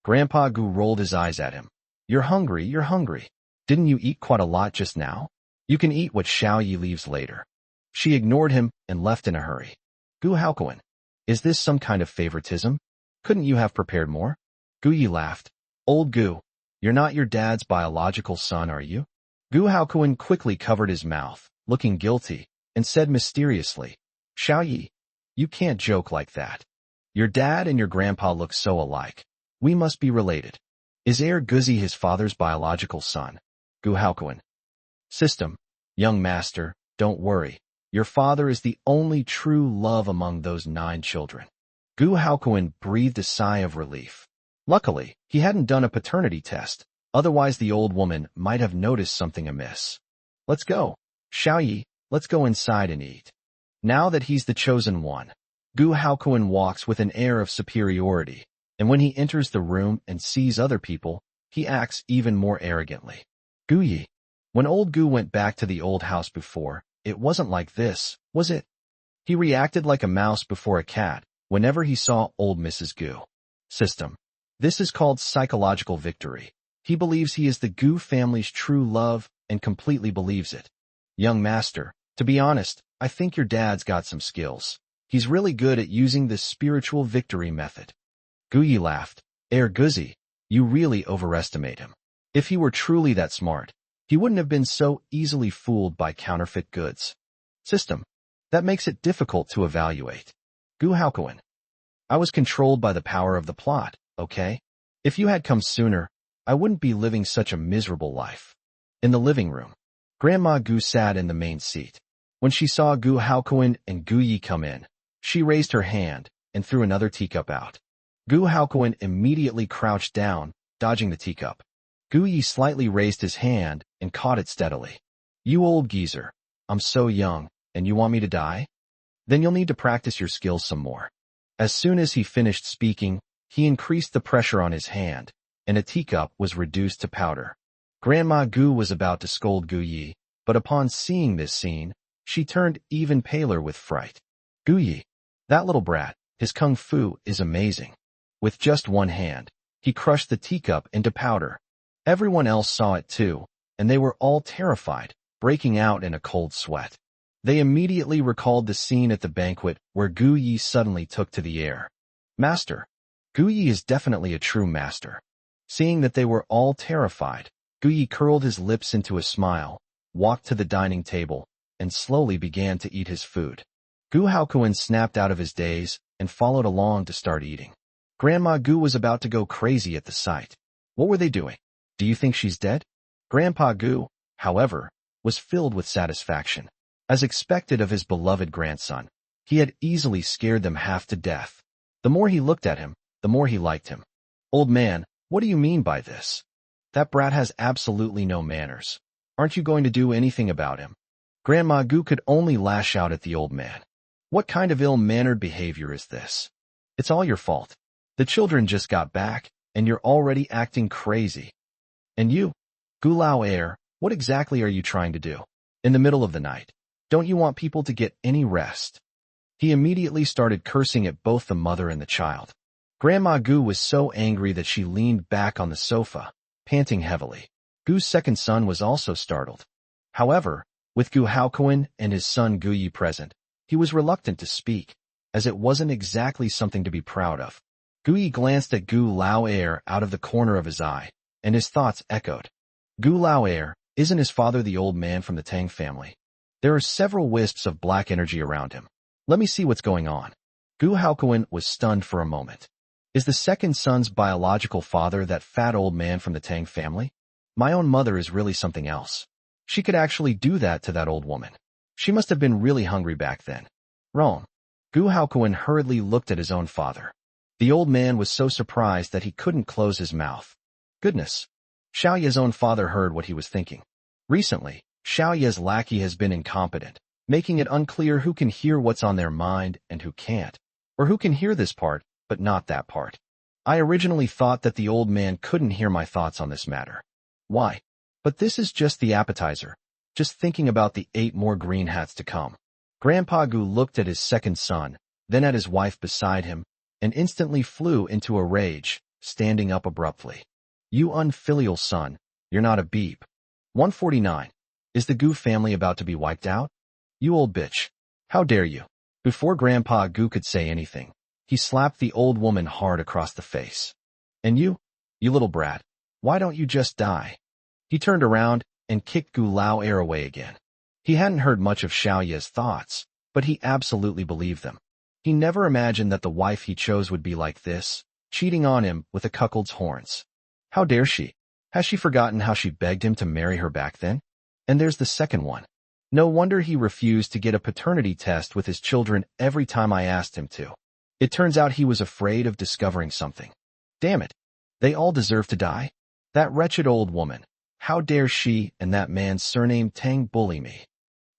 Grandpa Gu rolled his eyes at him. You're hungry, you're hungry. Didn't you eat quite a lot just now? You can eat what Xiao Yi leaves later. She ignored him and left in a hurry. Gu Haokuan. Is this some kind of favoritism? Couldn't you have prepared more? Gu Yi laughed. Old Gu, you're not your dad's biological son, are you? Gu Haokuan quickly covered his mouth, looking guilty, and said mysteriously, Xiao Yi, you can't joke like that. Your dad and your grandpa look so alike. We must be related. Is Guzi his father's biological son? Gu Haokuan. System. Young master, don't worry. Your father is the only true love among those 9 children. Gu Haokuan breathed a sigh of relief. Luckily, he hadn't done a paternity test, otherwise the old woman might have noticed something amiss. Let's go. Xiao Yi, let's go inside and eat. Now that he's the chosen one, Gu Haokuan walks with an air of superiority, and when he enters the room and sees other people, he acts even more arrogantly. Gu Yi. When old Gu went back to the old house before, it wasn't like this, was it? He reacted like a mouse before a cat whenever he saw old Mrs. Gu. System. This is called psychological victory. He believes he is the Gu family's true love and completely believes it. Young master, to be honest, I think your dad's got some skills. He's really good at using this spiritual victory method. Gu Yi laughed. Guzi, you really overestimate him. If he were truly that smart, he wouldn't have been so easily fooled by counterfeit goods. System. That makes it difficult to evaluate. Gu Haokuan. I was controlled by the power of the plot, okay? If you had come sooner, I wouldn't be living such a miserable life. In the living room, Grandma Gu sat in the main seat. When she saw Gu Haokuan and Gu Yi come in, she raised her hand and threw another teacup out. Gu Haokuan immediately crouched down, dodging the teacup. Gu Yi slightly raised his hand and caught it steadily. You old geezer, I'm so young, and you want me to die? Then you'll need to practice your skills some more. As soon as he finished speaking, he increased the pressure on his hand, and a teacup was reduced to powder. Grandma Gu was about to scold Gu Yi, but upon seeing this scene, she turned even paler with fright. Gu Yi, that little brat, his kung fu is amazing. With just one hand, He crushed the teacup into powder. Everyone else saw it too, and they were all terrified, breaking out in a cold sweat. They immediately recalled the scene at the banquet where Gu Yi suddenly took to the air. Master. Gu Yi is definitely a true master. Seeing that they were all terrified, Gu Yi curled his lips into a smile, walked to the dining table, and slowly began to eat his food. Gu Haokuin snapped out of his daze and followed along to start eating. Grandma Gu was about to go crazy at the sight. What were they doing? Do you think she's dead? Grandpa Gu, however, was filled with satisfaction. As expected of his beloved grandson, he had easily scared them half to death. The more he looked at him, the more he liked him. Old man, what do you mean by this? That brat has absolutely no manners. Aren't you going to do anything about him? Grandma Gu could only lash out at the old man. What kind of ill-mannered behavior is this? It's all your fault. The children just got back, and you're already acting crazy. And you, Gu Lao Air, what exactly are you trying to do? In the middle of the night, don't you want people to get any rest? He immediately started cursing at both the mother and the child. Grandma Gu was so angry that she leaned back on the sofa, panting heavily. Gu's second son was also startled. However, with Gu Haokuin and his son Gu Yi present, he was reluctant to speak, as it wasn't exactly something to be proud of. Gu Yi glanced at Gu Lao Air out of the corner of his eye, and his thoughts echoed. Gu Lao Air, isn't his father the old man from the Tang family? There are several wisps of black energy around him. Let me see what's going on. Gu Haokuin was stunned for a moment. Is the second son's biological father that fat old man from the Tang family? My own mother is really something else. She could actually do that to that old woman. She must have been really hungry back then. Wrong. Gu Haokuin hurriedly looked at his own father. The old man was so surprised that he couldn't close his mouth. Goodness. Xiao Ye's own father heard what he was thinking. Recently, Xiao Ye's lackey has been incompetent, making it unclear who can hear what's on their mind and who can't, or who can hear this part, but not that part. I originally thought that the old man couldn't hear my thoughts on this matter. Why? But this is just the appetizer. Just thinking about the 8 more green hats to come. Grandpa Gu looked at his second son, then at his wife beside him, and instantly flew into a rage, standing up abruptly. You unfilial son, you're not a beep. 149. Is the Gu family about to be wiped out? You old bitch. How dare you? Before Grandpa Gu could say anything, he slapped the old woman hard across the face. And you little brat, why don't you just die? He turned around and kicked Gu Lao Air away again. He hadn't heard much of Xiao Ye's thoughts, but he absolutely believed them. He never imagined that the wife he chose would be like this, cheating on him with a cuckold's horns. How dare she? Has she forgotten how she begged him to marry her back then? And there's the second one. No wonder he refused to get a paternity test with his children every time I asked him to. It turns out he was afraid of discovering something. Damn it. They all deserve to die? That wretched old woman. How dare she and that man's surname Tang bully me?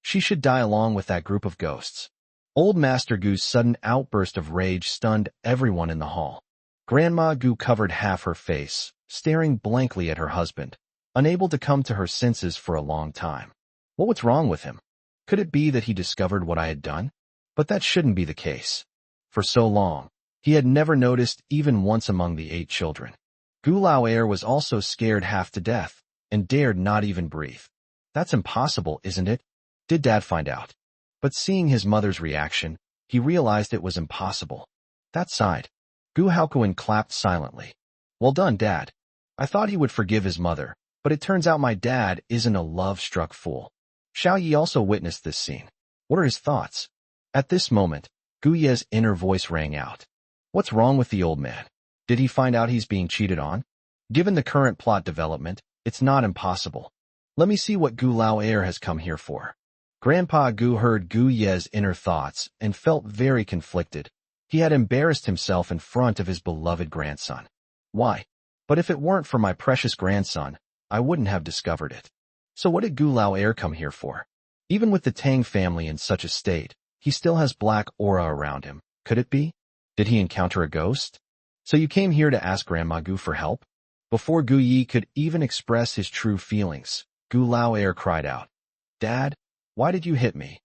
She should die along with that group of ghosts. Old Master Gu's sudden outburst of rage stunned everyone in the hall. Grandma Gu covered half her face, staring blankly at her husband, unable to come to her senses for a long time. What was wrong with him? Could it be that he discovered what I had done? But that shouldn't be the case. For so long, he had never noticed even once among the 8 children. Gu Lao Air was also scared half to death, and dared not even breathe. That's impossible, isn't it? Did Dad find out? But seeing his mother's reaction, he realized it was impossible. That sighed. Gu Haokuin clapped silently. Well done, Dad. I thought he would forgive his mother, but it turns out my dad isn't a love-struck fool. Xiao Yi also witnessed this scene. What are his thoughts? At this moment, Gu Ye's inner voice rang out. What's wrong with the old man? Did he find out he's being cheated on? Given the current plot development, it's not impossible. Let me see what Gu Lao Air has come here for. Grandpa Gu heard Gu Ye's inner thoughts and felt very conflicted. He had embarrassed himself in front of his beloved grandson. Why? But if it weren't for my precious grandson, I wouldn't have discovered it. So what did Gu Lao Air come here for? Even with the Tang family in such a state, he still has black aura around him. Could it be? Did he encounter a ghost? So you came here to ask Grandma Gu for help? Before Gu Yi could even express his true feelings, Gu Lao Air cried out, Dad, why did you hit me?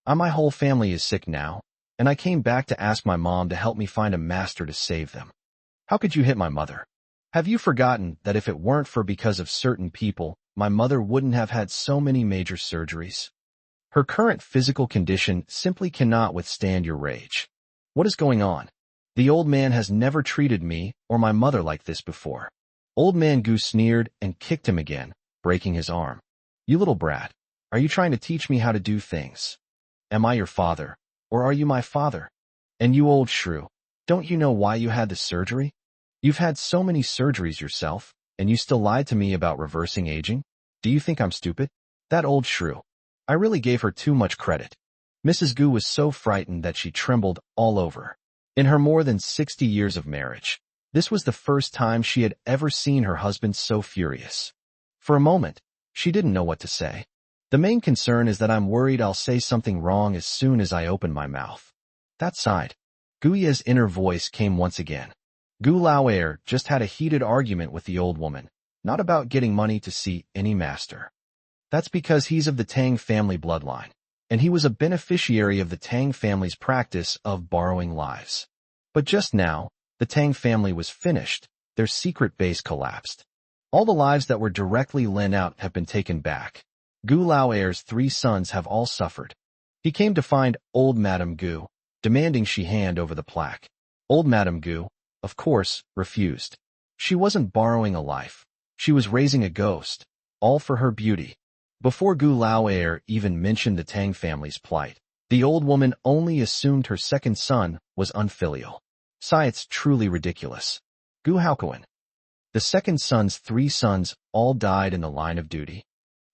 My whole family is sick now, and I came back to ask my mom to help me find a master to save them. How could you hit my mother? Have you forgotten that if it weren't for because of certain people, my mother wouldn't have had so many major surgeries? Her current physical condition simply cannot withstand your rage. What is going on? The old man has never treated me or my mother like this before. Old man Gu sneered and kicked him again, breaking his arm. You little brat, are you trying to teach me how to do things? Am I your father, or are you my father? And you old shrew, don't you know why you had the surgery? You've had so many surgeries yourself, and you still lied to me about reversing aging? Do you think I'm stupid? That old shrew. I really gave her too much credit. Mrs. Gu was so frightened that she trembled all over. In her more than 60 years of marriage, this was the first time she had ever seen her husband so furious. For a moment, she didn't know what to say. The main concern is that I'm worried I'll say something wrong as soon as I open my mouth. That sighed. Gu Ye's inner voice came once again. Gu Laoer just had a heated argument with the old woman, not about getting money to see any master. That's because he's of the Tang family bloodline, and he was a beneficiary of the Tang family's practice of borrowing lives. But just now, the Tang family was finished, their secret base collapsed. All the lives that were directly lent out have been taken back. Gu Laoer's 3 sons have all suffered. He came to find old Madame Gu, demanding she hand over the plaque. Old Madame Gu, of course, refused. She wasn't borrowing a life. She was raising a ghost, all for her beauty. Before Gu Laoer even mentioned the Tang family's plight, the old woman only assumed her second son was unfilial. It's truly ridiculous. Gu Haokuan. The second son's 3 sons all died in the line of duty.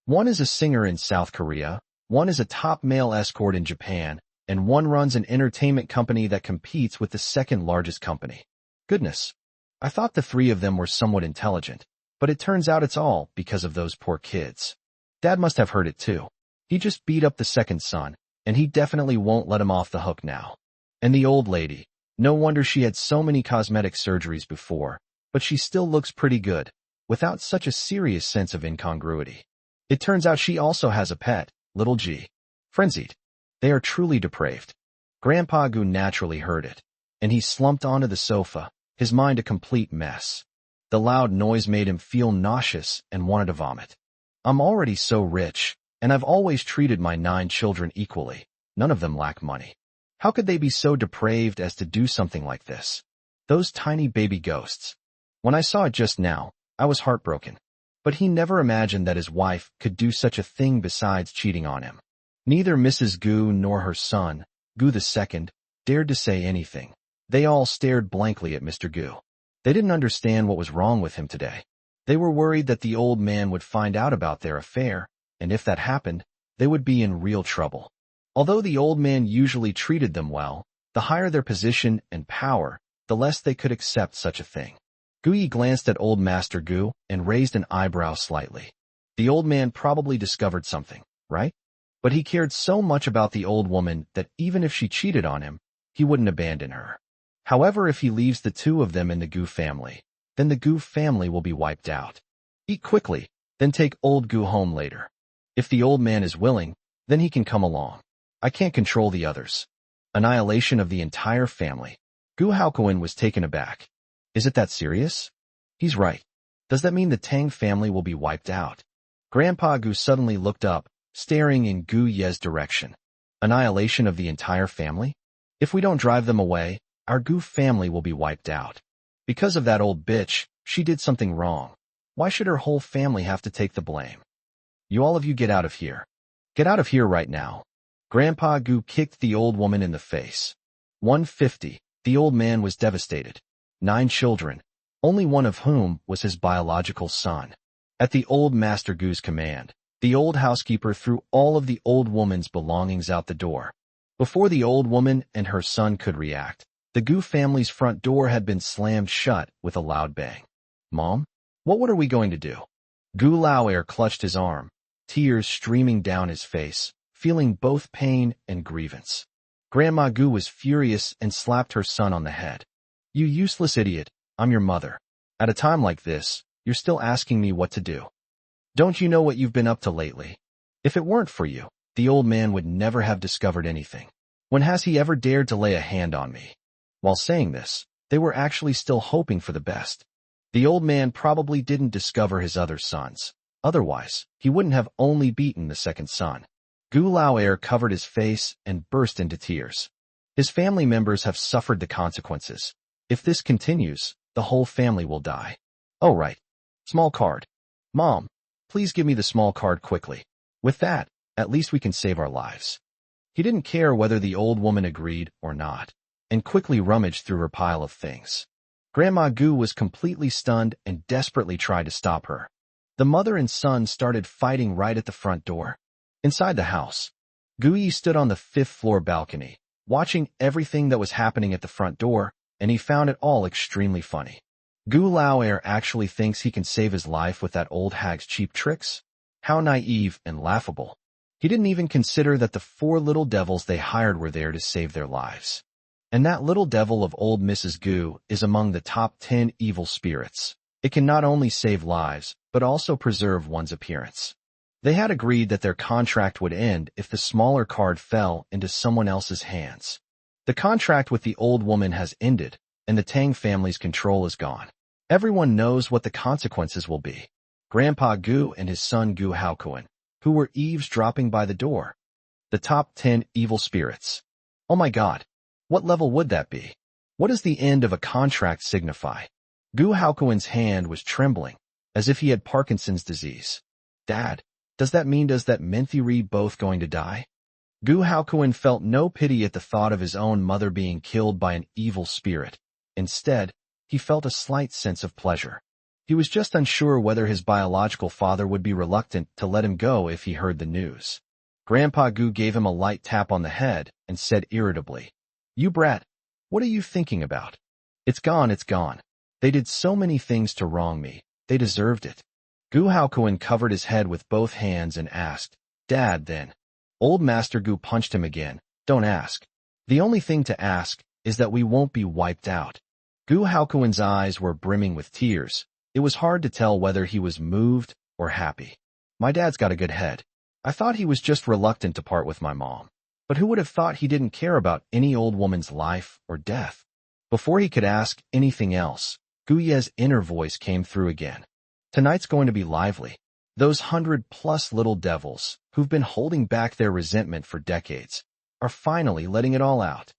One is a singer in South Korea, one is a top male escort in Japan, and one runs an entertainment company that competes with the second largest company. Goodness. I thought the 3 of them were somewhat intelligent, but it turns out it's all because of those poor kids. Dad must have heard it too. He just beat up the second son, and he definitely won't let him off the hook now. And the old lady, no wonder she had so many cosmetic surgeries before, but she still looks pretty good, without such a serious sense of incongruity. It turns out she also has a pet, little G. Frenzied. They are truly depraved. Grandpa Gu naturally heard it, and he slumped onto the sofa, his mind a complete mess. The loud noise made him feel nauseous and wanted to vomit. I'm already so rich, and I've always treated my 9 children equally. None of them lack money. How could they be so depraved as to do something like this? Those tiny baby ghosts. When I saw it just now, I was heartbroken. But he never imagined that his wife could do such a thing besides cheating on him. Neither Mrs. Gu nor her son, Gu II, dared to say anything. They all stared blankly at Mr. Gu. They didn't understand what was wrong with him today. They were worried that the old man would find out about their affair, and if that happened, they would be in real trouble. Although the old man usually treated them well, the higher their position and power, the less they could accept such a thing. Guyi glanced at old Master Gu and raised an eyebrow slightly. The old man probably discovered something, right? But he cared so much about the old woman that even if she cheated on him, he wouldn't abandon her. However, if he leaves the 2 of them in the Gu family, then the Gu family will be wiped out. Eat quickly, then take old Gu home later. If the old man is willing, then he can come along. I can't control the others. Annihilation of the entire family. Gu Haokuan was taken aback. Is it that serious? He's right. Does that mean the Tang family will be wiped out? Grandpa Gu suddenly looked up, staring in Gu Ye's direction. Annihilation of the entire family? If we don't drive them away, our Gu family will be wiped out. Because of that old bitch, she did something wrong. Why should her whole family have to take the blame? All of you get out of here. Get out of here right now. Grandpa Gu kicked the old woman in the face. 150. The old man was devastated. 9 children, only one of whom was his biological son. At the old Master Gu's command, the old housekeeper threw all of the old woman's belongings out the door. Before the old woman and her son could react, the Gu family's front door had been slammed shut with a loud bang. Mom? What are we going to do? Gu Laoer clutched his arm, tears streaming down his face, feeling both pain and grievance. Grandma Gu was furious and slapped her son on the head. You useless idiot, I'm your mother. At a time like this, you're still asking me what to do. Don't you know what you've been up to lately? If it weren't for you, the old man would never have discovered anything. When has he ever dared to lay a hand on me? While saying this, they were actually still hoping for the best. The old man probably didn't discover his other sons. Otherwise, he wouldn't have only beaten the second son. Gu Lao covered his face and burst into tears. His family members have suffered the consequences. If this continues, the whole family will die. Oh right. Small card. Mom, please give me the small card quickly. With that, at least we can save our lives. He didn't care whether the old woman agreed or not, and quickly rummaged through her pile of things. Grandma Gu was completely stunned and desperately tried to stop her. The mother and son started fighting right at the front door. Inside the house, Gu Yi stood on the 5th-floor balcony, watching everything that was happening at the front door, and he found it all extremely funny. Gu Lao actually thinks he can save his life with that old hag's cheap tricks? How naive and laughable. He didn't even consider that the 4 little devils they hired were there to save their lives. And that little devil of old Mrs. Gu is among the top 10 evil spirits. It can not only save lives, but also preserve one's appearance. They had agreed that their contract would end if the smaller card fell into someone else's hands. The contract with the old woman has ended, and the Tang family's control is gone. Everyone knows what the consequences will be. Grandpa Gu and his son Gu Haokuan, who were eavesdropping by the door. The top 10 evil spirits. Oh my god. What level would that be? What does the end of a contract signify? Gu Haokuan's hand was trembling, as if he had Parkinson's disease. Dad, does that mean Menthiri both going to die? Gu Haokuan felt no pity at the thought of his own mother being killed by an evil spirit. Instead, he felt a slight sense of pleasure. He was just unsure whether his biological father would be reluctant to let him go if he heard the news. Grandpa Gu gave him a light tap on the head and said irritably, "You brat, what are you thinking about? It's gone, it's gone. They did so many things to wrong me. They deserved it." Gu Haokuan covered his head with both hands and asked, "Dad, then?" Old Master Gu punched him again. "Don't ask. The only thing to ask is that we won't be wiped out." Gu Haokuan's eyes were brimming with tears. It was hard to tell whether he was moved or happy. "My dad's got a good head. I thought he was just reluctant to part with my mom. But who would have thought he didn't care about any old woman's life or death?" Before he could ask anything else, Gu Ye's inner voice came through again. "Tonight's going to be lively. Those 100+ little devils, who've been holding back their resentment for decades, are finally letting it all out.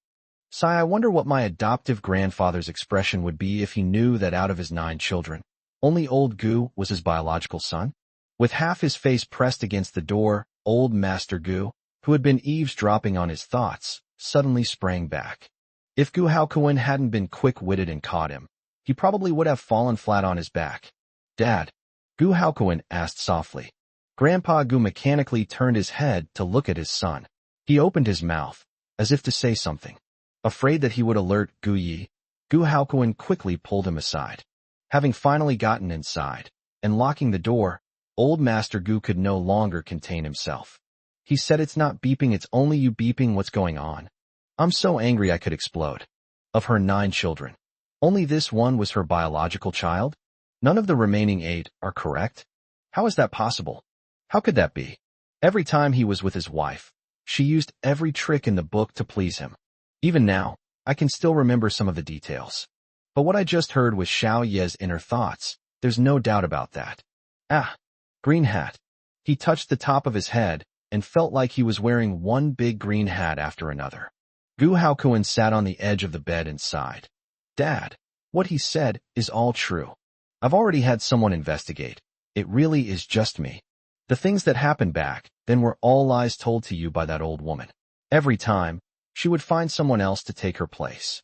Sigh, I wonder what my adoptive grandfather's expression would be if he knew that out of his 9 children, only old Gu was his biological son." With half his face pressed against the door, old Master Gu, who had been eavesdropping on his thoughts, suddenly sprang back. If Gu Haokuan hadn't been quick-witted and caught him, he probably would have fallen flat on his back. "Dad?" Gu Haokuan asked softly. Grandpa Gu mechanically turned his head to look at his son. He opened his mouth, as if to say something. Afraid that he would alert Gu Yi, Gu Haokuan quickly pulled him aside. Having finally gotten inside, and locking the door, old Master Gu could no longer contain himself. He said, "It's not beeping, it's only you beeping. What's going on? I'm so angry I could explode." Of her 9 children, only this one was her biological child? None of the remaining 8 are correct? How is that possible? How could that be? Every time he was with his wife, she used every trick in the book to please him. Even now, I can still remember some of the details. But what I just heard was Xiao Ye's inner thoughts. There's no doubt about that. Ah, green hat. He touched the top of his head and felt like he was wearing one big green hat after another. Gu Haokuan sat on the edge of the bed and sighed. "Dad, what he said is all true. I've already had someone investigate. It really is just me. The things that happened back then were all lies told to you by that old woman. Every time, she would find someone else to take her place."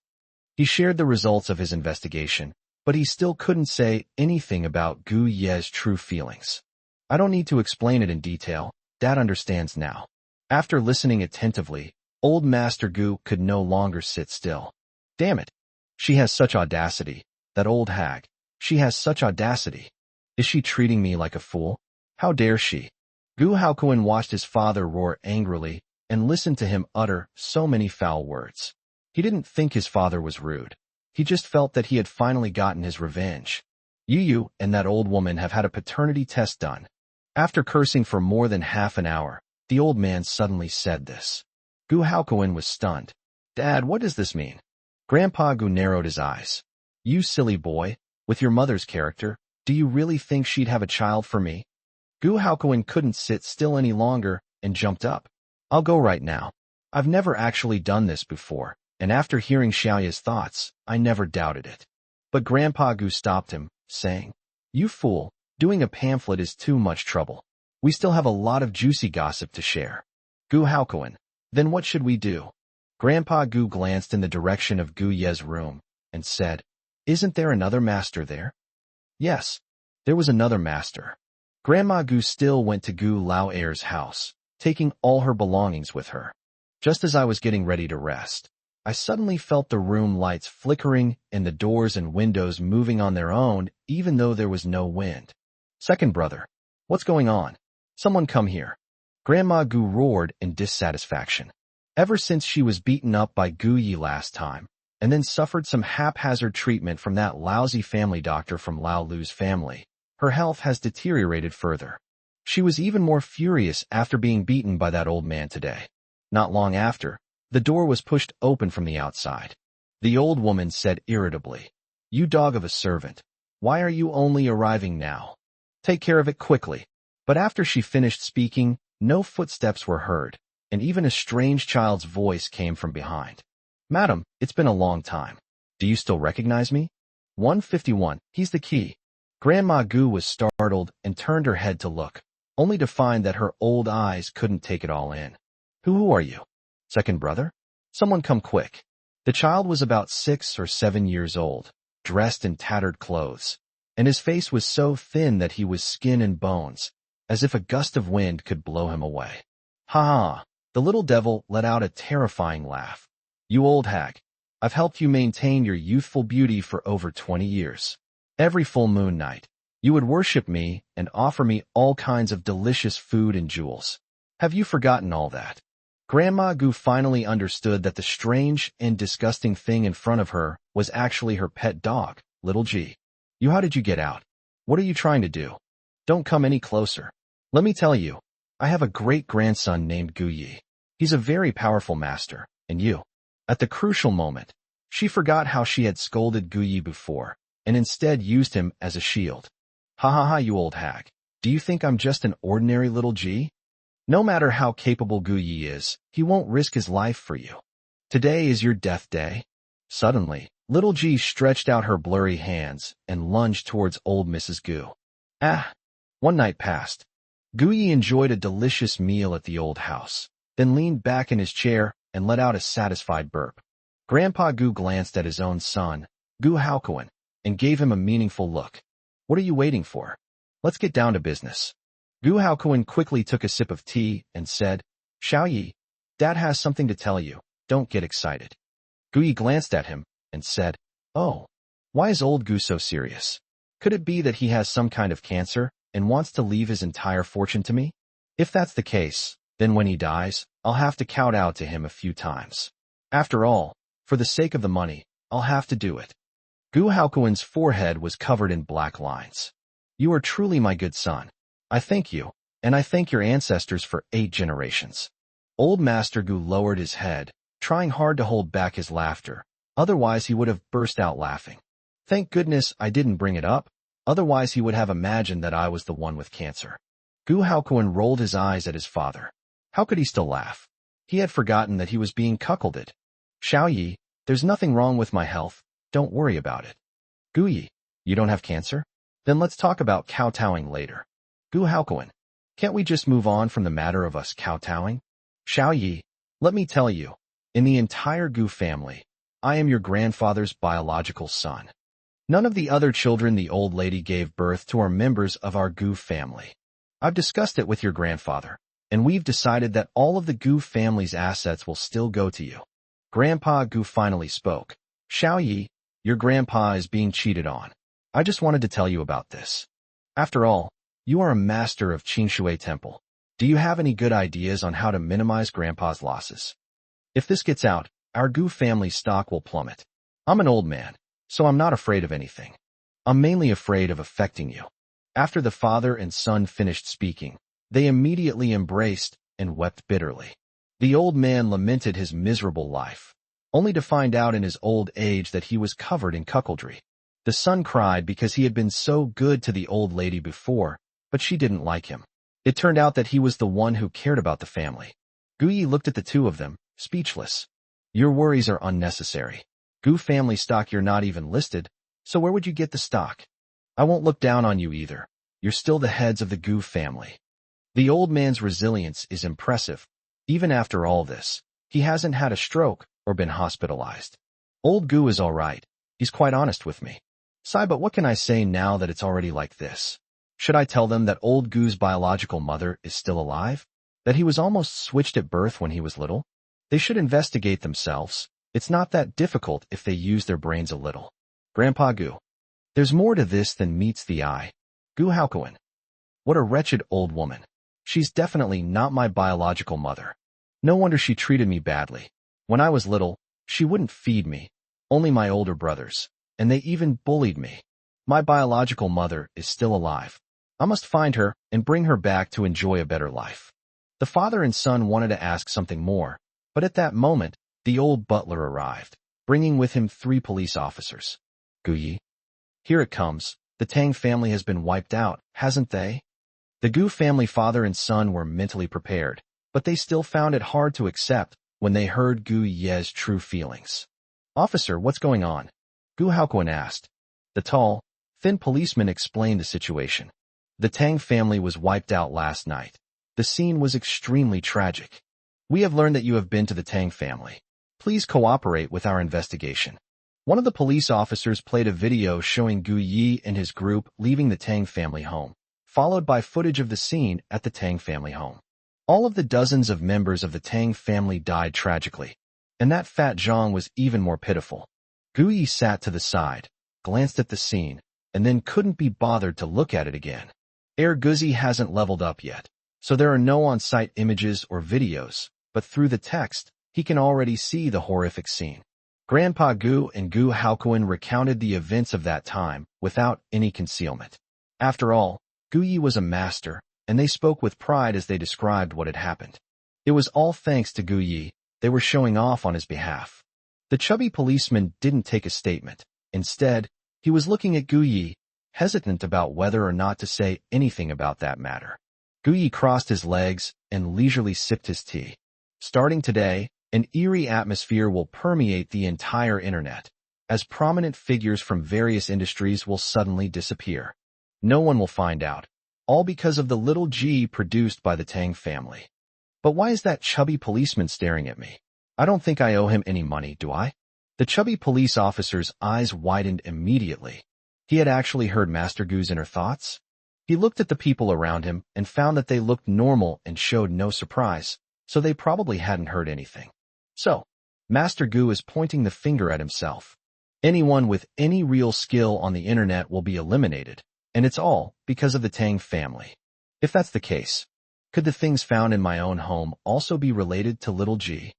He shared the results of his investigation, but he still couldn't say anything about Gu Ye's true feelings. "I don't need to explain it in detail. Dad understands now." After listening attentively, old Master Gu could no longer sit still. "Damn it. She has such audacity. That old hag. She has such audacity. Is she treating me like a fool? How dare she?" Gu Haokuan watched his father roar angrily and listened to him utter so many foul words. He didn't think his father was rude. He just felt that he had finally gotten his revenge. "You and that old woman have had a paternity test done." After cursing for more than half an hour, the old man suddenly said this. Gu Haokuan was stunned. "Dad, what does this mean?" Grandpa Gu narrowed his eyes. "You silly boy, With your mother's character, do you really think she'd have a child for me? Gu Haokuin couldn't sit still any longer and jumped up. I'll go right now. I've never actually done this before, and after hearing Xiaoya's thoughts, I never doubted it. But Grandpa Gu stopped him, saying, You fool, doing a pamphlet is too much trouble. We still have a lot of juicy gossip to share. Gu Haokuin, then what should we do? Grandpa Gu glanced in the direction of Gu Ye's room and said, Isn't there another master there? Yes, there was another master. Grandma Gu still went to Gu Lao Air's house, taking all her belongings with her. Just as I was getting ready to rest, I suddenly felt the room lights flickering and the doors and windows moving on their own, even though there was no wind. Second brother, what's going on? Someone come here. Grandma Gu roared in dissatisfaction. Ever since she was beaten up by Gu Yi last time, and then suffered some haphazard treatment from that lousy family doctor from Lao Lu's family, her health has deteriorated further. She was even more furious after being beaten by that old man today. Not long after, the door was pushed open from the outside. The old woman said irritably, You dog of a servant, why are you only arriving now? Take care of it quickly. But after she finished speaking, no footsteps were heard, and even a strange child's voice came from behind. Madam, it's been a long time. Do you still recognize me? 151, he's the key. Grandma Gu was startled and turned her head to look, only to find that her old eyes couldn't take it all in. Who are you? Second brother? Someone come quick. The child was about 6 or 7 years old, dressed in tattered clothes, and his face was so thin that he was skin and bones, as if a gust of wind could blow him away. Ha ha! The little devil let out a terrifying laugh. You old hag, I've helped you maintain your youthful beauty for over 20 years. Every full moon night, you would worship me and offer me all kinds of delicious food and jewels. Have you forgotten all that? Grandma Gu finally understood that the strange and disgusting thing in front of her was actually her pet dog, Little G. How did you get out? What are you trying to do? Don't come any closer. Let me tell you, I have a great-grandson named Gu Yi. He's a very powerful master, and you. At the crucial moment, she forgot how she had scolded Gu Yi before, and instead used him as a shield. Ha ha ha, you old hag. Do you think I'm just an ordinary little G? No matter how capable Gu Yi is, he won't risk his life for you. Today is your death day. Suddenly, little G stretched out her blurry hands and lunged towards old Mrs. Gu. One night passed. Gu Yi enjoyed a delicious meal at the old house, then leaned back in his chair and let out a satisfied burp. Grandpa Gu glanced at his own son, Gu Haokuin, and gave him a meaningful look. What are you waiting for? Let's get down to business. Gu Haokuin quickly took a sip of tea and said, Xiaoyi, Dad has something to tell you. Don't get excited. Gu Yi glanced at him and said, Oh, why is old Gu so serious? Could it be that he has some kind of cancer and wants to leave his entire fortune to me? If that's the case, then when he dies, I'll have to kowtow to him a few times. After all, for the sake of the money, I'll have to do it. Gu Haokuin's forehead was covered in black lines. You are truly my good son. I thank you, and I thank your ancestors for 8 generations. Old Master Gu lowered his head, trying hard to hold back his laughter, otherwise he would have burst out laughing. Thank goodness I didn't bring it up, otherwise he would have imagined that I was the one with cancer. Gu Haokuin rolled his eyes at his father. How could he still laugh? He had forgotten that he was being cuckolded. Xiaoyi, there's nothing wrong with my health, don't worry about it. Gu Yi, you don't have cancer? Then let's talk about kowtowing later. Gu Haokuin, can't we just move on from the matter of us kowtowing? Xiaoyi, let me tell you, in the entire Gu family, I am your grandfather's biological son. None of the other children the old lady gave birth to are members of our Gu family. I've discussed it with your grandfather, and we've decided that all of the Gu family's assets will still go to you. Grandpa Gu finally spoke. Xiaoyi, your grandpa is being cheated on. I just wanted to tell you about this. After all, you are a master of Qingshui Temple. Do you have any good ideas on how to minimize Grandpa's losses? If this gets out, our Gu family stock will plummet. I'm an old man, so I'm not afraid of anything. I'm mainly afraid of affecting you. After the father and son finished speaking, they immediately embraced and wept bitterly. The old man lamented his miserable life, only to find out in his old age that he was covered in cuckoldry. The son cried because he had been so good to the old lady before, but she didn't like him. It turned out that he was the one who cared about the family. Guyi looked at the two of them, speechless. Your worries are unnecessary. Gu family stock, you're not even listed, so where would you get the stock? I won't look down on you either. You're still the heads of the Gu family. The old man's resilience is impressive. Even after all this, he hasn't had a stroke or been hospitalized. Old Gu is all right. He's quite honest with me. Sigh, but what can I say now that it's already like this? Should I tell them that old Gu's biological mother is still alive? That he was almost switched at birth when he was little? They should investigate themselves. It's not that difficult if they use their brains a little. Grandpa Gu. There's more to this than meets the eye. Gu Haokuin. What a wretched old woman. She's definitely not my biological mother. No wonder she treated me badly. When I was little, she wouldn't feed me. Only my older brothers. And they even bullied me. My biological mother is still alive. I must find her and bring her back to enjoy a better life. The father and son wanted to ask something more, but at that moment, the old butler arrived, bringing with him 3 police officers. Guyi. Here it comes. The Tang family has been wiped out, hasn't they? The Gu family father and son were mentally prepared, but they still found it hard to accept when they heard Gu Ye's true feelings. Officer, what's going on? Gu Haokuin asked. The tall, thin policeman explained the situation. The Tang family was wiped out last night. The scene was extremely tragic. We have learned that you have been to the Tang family. Please cooperate with our investigation. One of the police officers played a video showing Gu Yi and his group leaving the Tang family home, followed by footage of the scene at the Tang family home. All of the dozens of members of the Tang family died tragically, and that fat Zhang was even more pitiful. Gu Yi sat to the side, glanced at the scene, and then couldn't be bothered to look at it again. Air Guzi hasn't leveled up yet, so there are no on-site images or videos, but through the text, he can already see the horrific scene. Grandpa Gu and Gu Haokuin recounted the events of that time without any concealment. After all, Gu Yi was a master, and they spoke with pride as they described what had happened. It was all thanks to Gu Yi. They were showing off on his behalf. The chubby policeman didn't take a statement. Instead, he was looking at Gu Yi, hesitant about whether or not to say anything about that matter. Gu Yi crossed his legs and leisurely sipped his tea. Starting today, an eerie atmosphere will permeate the entire internet, as prominent figures from various industries will suddenly disappear. No one will find out, all because of the little G produced by the Tang family. But why is that chubby policeman staring at me? I don't think I owe him any money, do I? The chubby police officer's eyes widened immediately. He had actually heard Master Gu's inner thoughts. He looked at the people around him and found that they looked normal and showed no surprise, so they probably hadn't heard anything. So, Master Gu is pointing the finger at himself. Anyone with any real skill on the internet will be eliminated, and it's all because of the Tang family. If that's the case, could the things found in my own home also be related to little G?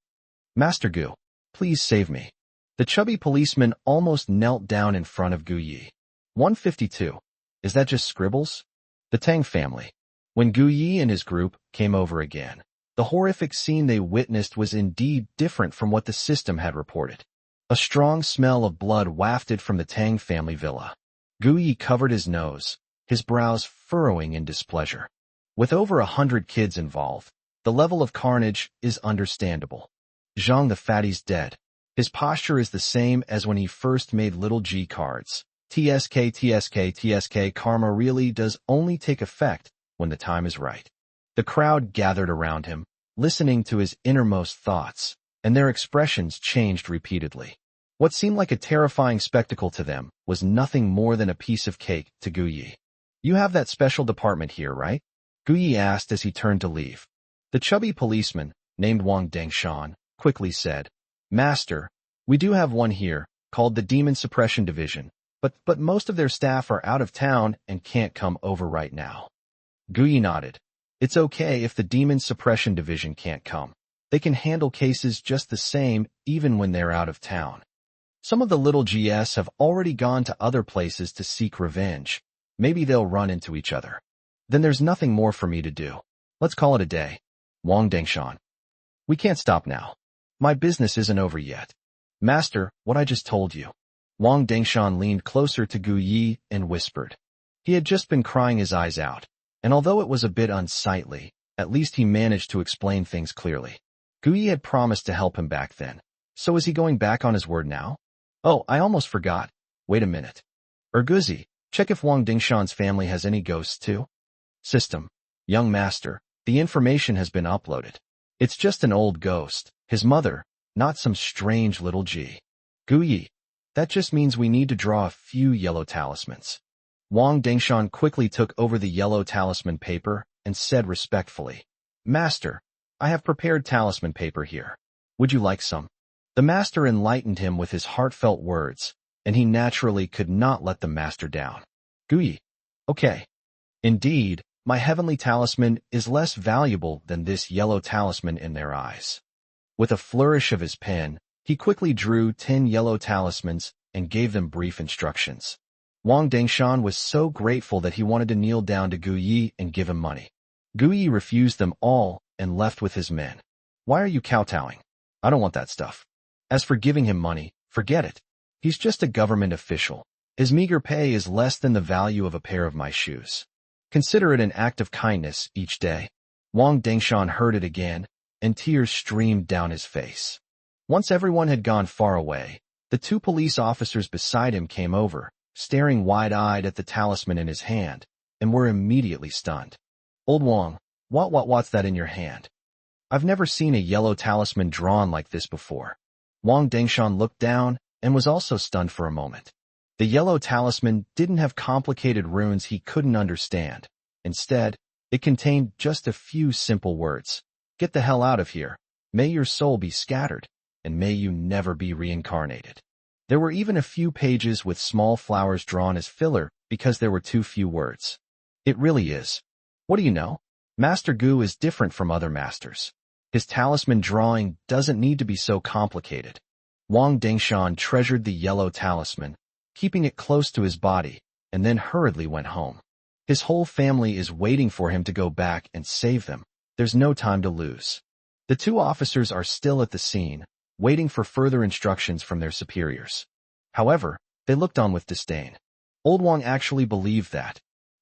Master Gu, please save me. The chubby policeman almost knelt down in front of Gu Yi. 152. Is that just scribbles? The Tang family. When Gu Yi and his group came over again, the horrific scene they witnessed was indeed different from what the system had reported. A strong smell of blood wafted from the Tang family villa. Gu Yi covered his nose, his brows furrowing in displeasure. With over 100 kids involved, the level of carnage is understandable. Zhang the fatty's dead. His posture is the same as when he first made little G cards. TSK karma really does only take effect when the time is right. The crowd gathered around him, listening to his innermost thoughts, and their expressions changed repeatedly. What seemed like a terrifying spectacle to them was nothing more than a piece of cake to Gu Yi. You have that special department here, right? Gu Yi asked as he turned to leave. The chubby policeman, named Wang Dangshan, quickly said, Master, we do have one here, called the Demon Suppression Division, but most of their staff are out of town and can't come over right now. Gu Yi nodded. It's okay if the Demon Suppression Division can't come. They can handle cases just the same even when they're out of town. Some of the little GS have already gone to other places to seek revenge. Maybe they'll run into each other. Then there's nothing more for me to do. Let's call it a day. Wang Dangshan. We can't stop now. My business isn't over yet. Master, what I just told you. Wang Dingshan leaned closer to Gu Yi and whispered. He had just been crying his eyes out, and although it was a bit unsightly, at least he managed to explain things clearly. Gu Yi had promised to help him back then, so is he going back on his word now? Oh, I almost forgot. Wait a minute. Erguzi, check if Wang Dingshan's family has any ghosts too. System. Young master, the information has been uploaded. It's just an old ghost, his mother, not some strange little G. Gu Yi. That just means we need to draw a few yellow talismans. Wang Dingshan quickly took over the yellow talisman paper and said respectfully, Master, I have prepared talisman paper here. Would you like some? The master enlightened him with his heartfelt words, and he naturally could not let the master down. Gu Yi. Okay. Indeed, my heavenly talisman is less valuable than this yellow talisman in their eyes. With a flourish of his pen, he quickly drew 10 yellow talismans and gave them brief instructions. Wang Dingshan was so grateful that he wanted to kneel down to Gu Yi and give him money. Gu Yi refused them all and left with his men. Why are you kowtowing? I don't want that stuff. As for giving him money, forget it. He's just a government official. His meager pay is less than the value of a pair of my shoes. Consider it an act of kindness each day. Wang Dingshan heard it again, and tears streamed down his face. Once everyone had gone far away, the 2 police officers beside him came over, staring wide-eyed at the talisman in his hand, and were immediately stunned. Old Wang, what's that in your hand? I've never seen a yellow talisman drawn like this before. Wang Dingshan looked down and was also stunned for a moment. The yellow talisman didn't have complicated runes he couldn't understand. Instead, it contained just a few simple words. Get the hell out of here. May your soul be scattered, and may you never be reincarnated. There were even a few pages with small flowers drawn as filler because there were too few words. It really is. What do you know? Master Gu is different from other masters. His talisman drawing doesn't need to be so complicated. Wang Dingshan treasured the yellow talisman, keeping it close to his body, and then hurriedly went home. His whole family is waiting for him to go back and save them. There's no time to lose. The 2 officers are still at the scene, waiting for further instructions from their superiors. However, they looked on with disdain. Old Wang actually believed that.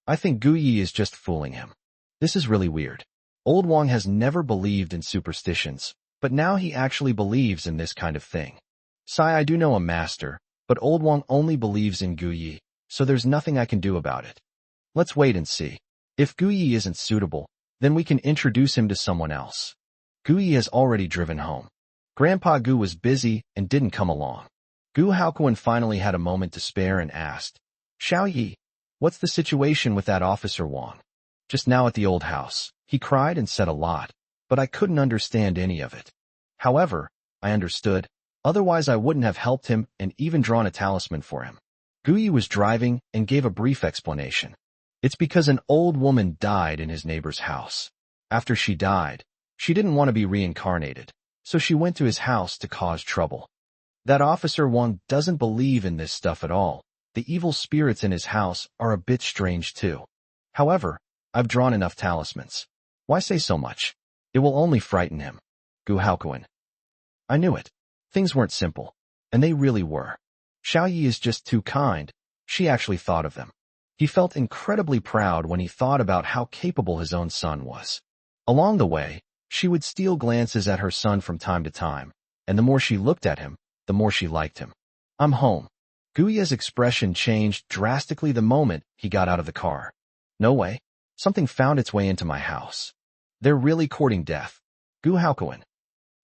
I think Gu Yi is just fooling him. This is really weird. Old Wang has never believed in superstitions, but now he actually believes in this kind of thing. Sai, I do know a master, but Old Wang only believes in Gu Yi, so there's nothing I can do about it. Let's wait and see. If Gu Yi isn't suitable, then we can introduce him to someone else. Gu Yi has already driven home. Grandpa Gu was busy and didn't come along. Gu Haokuan finally had a moment to spare and asked, Xiao Yi, what's the situation with that officer Wang? Just now at the old house, he cried and said a lot, but I couldn't understand any of it. However, I understood, otherwise I wouldn't have helped him and even drawn a talisman for him. Gu Yi was driving and gave a brief explanation. It's because an old woman died in his neighbor's house. After she died, she didn't want to be reincarnated, so she went to his house to cause trouble. That officer Wang doesn't believe in this stuff at all. The evil spirits in his house are a bit strange too. However, I've drawn enough talismans. Why say so much? It will only frighten him. Gu Haokuan. I knew it. Things weren't simple, and they really were. Xiao Yi is just too kind. She actually thought of them. He felt incredibly proud when he thought about how capable his own son was. Along the way, she would steal glances at her son from time to time, and the more she looked at him, the more she liked him. I'm home. Gu Yi's expression changed drastically the moment he got out of the car. No way. Something found its way into my house. They're really courting death. Gu Haokuan.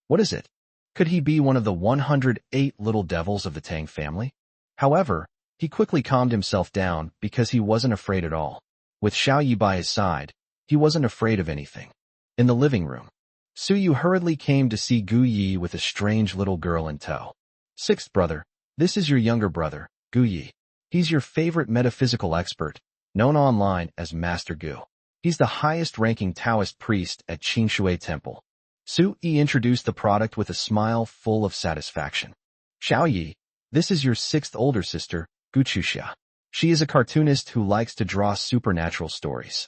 What is it? Could he be one of the 108 little devils of the Tang family? However, he quickly calmed himself down because he wasn't afraid at all. With Xiao Yi by his side, he wasn't afraid of anything. In the living room, Su Yu hurriedly came to see Gu Yi with a strange little girl in tow. Sixth brother, this is your younger brother, Gu Yi. He's your favorite metaphysical expert, known online as Master Gu. He's the highest-ranking Taoist priest at Qingshui Temple. Su Yi introduced the product with a smile full of satisfaction. Xiao Yi, this is your 6th older sister, Gu Chuxia. She is a cartoonist who likes to draw supernatural stories.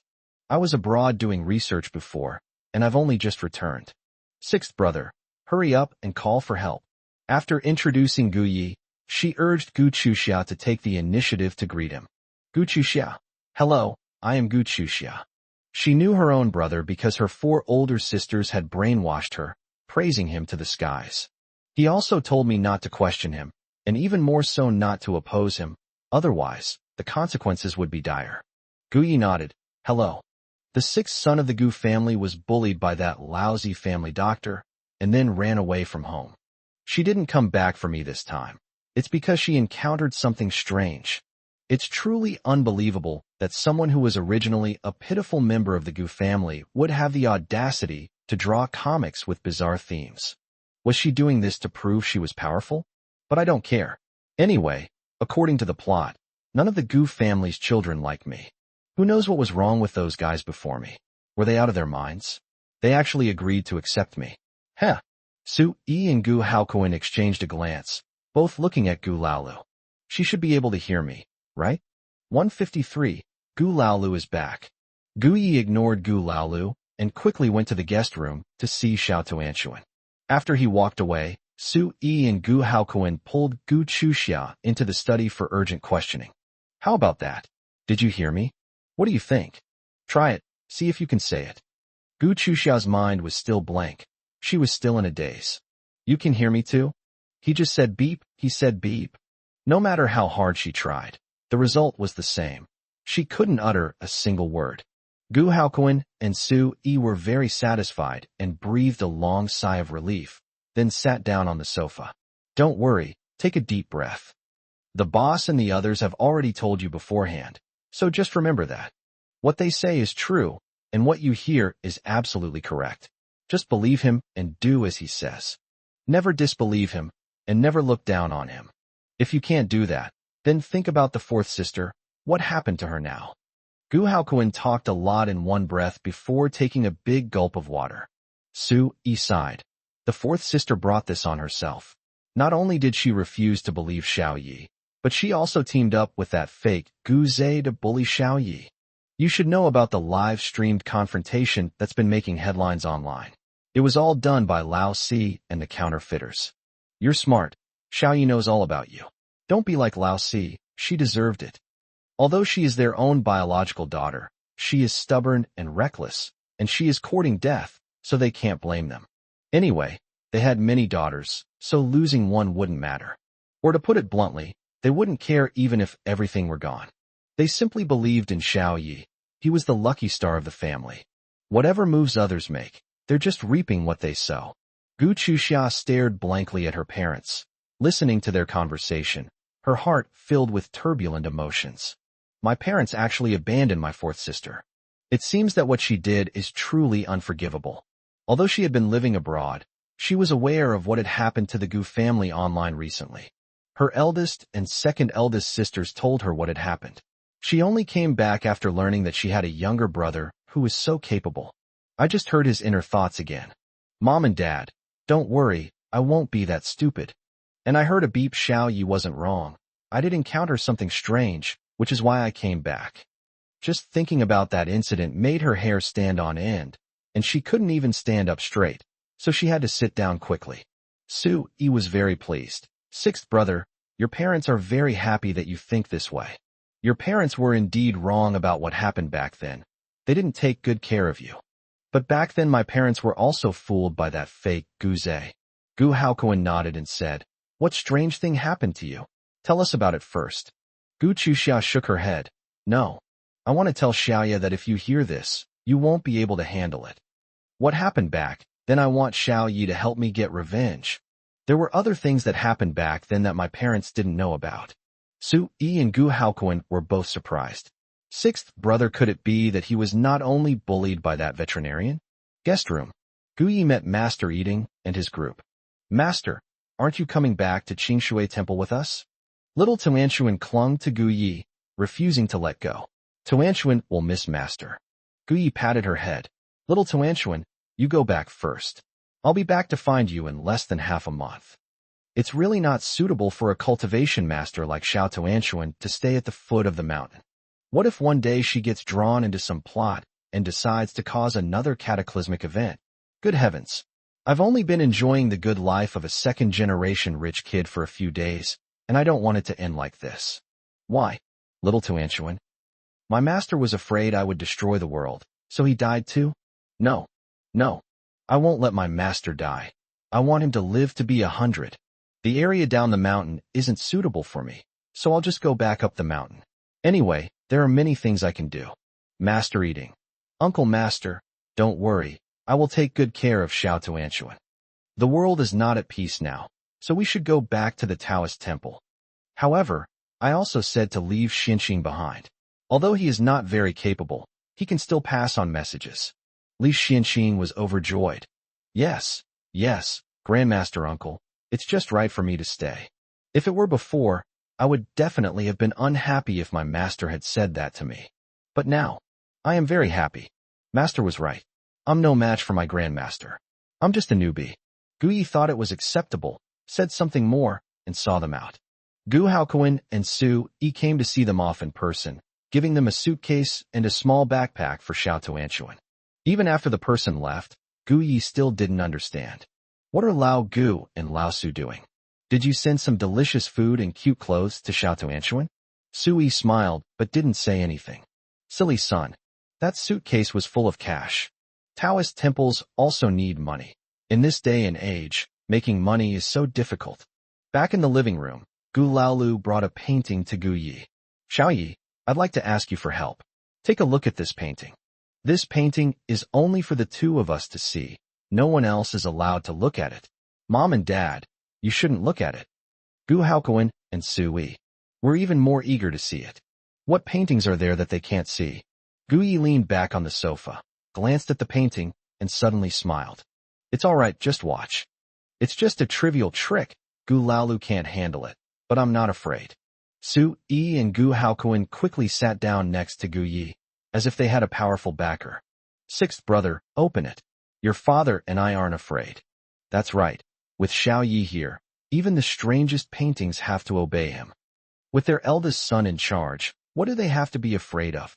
I was abroad doing research before, and I've only just returned. 6th brother, hurry up and call for help. After introducing Gu Yi, She urged Gu Chuxia to take the initiative to greet him. Gu Chuxia. Hello, I am Gu Chuxia. She knew her own brother because her 4 older sisters had brainwashed her, praising him to the skies. He also told me not to question him, and even more so not to oppose him, otherwise, the consequences would be dire. Gu Yi nodded. Hello. The 6th son of the Gu family was bullied by that lousy family doctor, and then ran away from home. She didn't come back for me this time. It's because she encountered something strange. It's truly unbelievable that someone who was originally a pitiful member of the Gu family would have the audacity to draw comics with bizarre themes. Was she doing this to prove she was powerful? But I don't care. Anyway, according to the plot, none of the Gu family's children like me. Who knows what was wrong with those guys before me? Were they out of their minds? They actually agreed to accept me. Heh. Su Yi and Gu Haokuin exchanged a glance, both looking at Gu Laolu. She should be able to hear me, right? 153. Gu Laolu is back. Gu Yi ignored Gu Laolu and quickly went to the guest room to see Xiao Tuanshuan. After he walked away, Su Yi and Gu Haokuin pulled Gu Chuxia into the study for urgent questioning. How about that? Did you hear me? What do you think? Try it, see if you can say it. Gu Chuxia's mind was still blank. She was still in a daze. You can hear me too? He just said beep, he said beep. No matter how hard she tried, the result was the same. She couldn't utter a single word. Gu Haokuin and Su Yi were very satisfied and breathed a long sigh of relief, then sat down on the sofa. Don't worry, take a deep breath. The boss and the others have already told you beforehand, so just remember that. What they say is true, and what you hear is absolutely correct. Just believe him and do as he says. Never disbelieve him, and never look down on him. If you can't do that, then think about the 4th sister. What happened to her now? Gu Haokuin talked a lot in one breath before taking a big gulp of water. Su Yi sighed. The 4th sister brought this on herself. Not only did she refuse to believe Xiao Yi, but she also teamed up with that fake Gu Zhe to bully Xiao Yi. You should know about the live-streamed confrontation that's been making headlines online. It was all done by Lao Si and the counterfeiters. You're smart. Xiao Yi knows all about you. Don't be like Lao Si, she deserved it. Although she is their own biological daughter, she is stubborn and reckless, and she is courting death, so they can't blame them. Anyway, they had many daughters, so losing one wouldn't matter. Or to put it bluntly, they wouldn't care even if everything were gone. They simply believed in Xiao Yi. He was the lucky star of the family. Whatever moves others make, they're just reaping what they sow. Gu Chuxia stared blankly at her parents, listening to their conversation, her heart filled with turbulent emotions. My parents actually abandoned my 4th sister. It seems that what she did is truly unforgivable. Although she had been living abroad, she was aware of what had happened to the Gu family online recently. Her eldest and 2nd eldest sisters told her what had happened. She only came back after learning that she had a younger brother who was so capable. I just heard his inner thoughts again. Mom and Dad, don't worry, I won't be that stupid. And I heard a beep. Xiao Yi wasn't wrong. I did encounter something strange, which is why I came back. Just thinking about that incident made her hair stand on end, and she couldn't even stand up straight, so she had to sit down quickly. Su Yi was very pleased. 6th brother, your parents are very happy that you think this way. Your parents were indeed wrong about what happened back then. They didn't take good care of you. But back then my parents were also fooled by that fake Gu Zhe. Gu Haokuin nodded and said, what strange thing happened to you? Tell us about it first. Gu Chuxia shook her head. No. I want to tell Xiaoya that if you hear this, you won't be able to handle it. What happened back then? I want Xiao Yi to help me get revenge. There were other things that happened back then that my parents didn't know about. Su Yi and Gu Haokuin were both surprised. 6th brother, could it be that he was not only bullied by that veterinarian? Guest room. Gu Yi met Master Eating and his group. Master, aren't you coming back to Qingshui Temple with us? Little Tuanshuan clung to Gu Yi, refusing to let go. Tuanshuan will miss Master. Gu Yi patted her head. Little Tuanshuan, you go back first. I'll be back to find you in less than half a month. It's really not suitable for a cultivation master like Xiao Tuanshuan to stay at the foot of the mountain. What if one day she gets drawn into some plot and decides to cause another cataclysmic event? Good heavens. I've only been enjoying the good life of a 2nd-generation rich kid for a few days, and I don't want it to end like this. Why? Little Tuanchuan. My master was afraid I would destroy the world, so he died too? No. No. I won't let my master die. I want him to live to be 100. The area down the mountain isn't suitable for me, so I'll just go back up the mountain. Anyway, there are many things I can do. Master eating. Uncle Master, don't worry, I will take good care of Xiao Tuanchuan. The world is not at peace now, so we should go back to the Taoist temple. However, I also said to leave Xinxing behind. Although he is not very capable, he can still pass on messages. Li Xinxing was overjoyed. Yes, Grandmaster Uncle, it's just right for me to stay. If it were before, I would definitely have been unhappy if my master had said that to me. But now, I am very happy. Master was right. I'm no match for my Grandmaster. I'm just a newbie. Gu Yi thought it was acceptable, said something more, and saw them out. Gu Haokuin and Su Yi came to see them off in person, giving them a suitcase and a small backpack for Xiao Tuanchuan. Even after the person left, Gu Yi still didn't understand. What are Lao Gu and Lao Su doing? Did you send some delicious food and cute clothes to Xiao Tuanchuan? Su Yi smiled, but didn't say anything. Silly son. That suitcase was full of cash. Taoist temples also need money. In this day and age, making money is so difficult. Back in the living room, Gu Laolu brought a painting to Gu Yi. Xiao Yi, I'd like to ask you for help. Take a look at this painting. This painting is only for the two of us to see. No one else is allowed to look at it. Mom and Dad, you shouldn't look at it. Gu Haokuin and Su Yi were even more eager to see it. What paintings are there that they can't see? Gu Yi leaned back on the sofa, glanced at the painting, and suddenly smiled. It's all right, just watch. It's just a trivial trick. Gu Laolu can't handle it, but I'm not afraid. Su Yi and Gu Haokuin quickly sat down next to Gu Yi, as if they had a powerful backer. Sixth brother, open it. Your father and I aren't afraid. That's right. With Xiao Yi here, even the strangest paintings have to obey him. With their eldest son in charge, what do they have to be afraid of?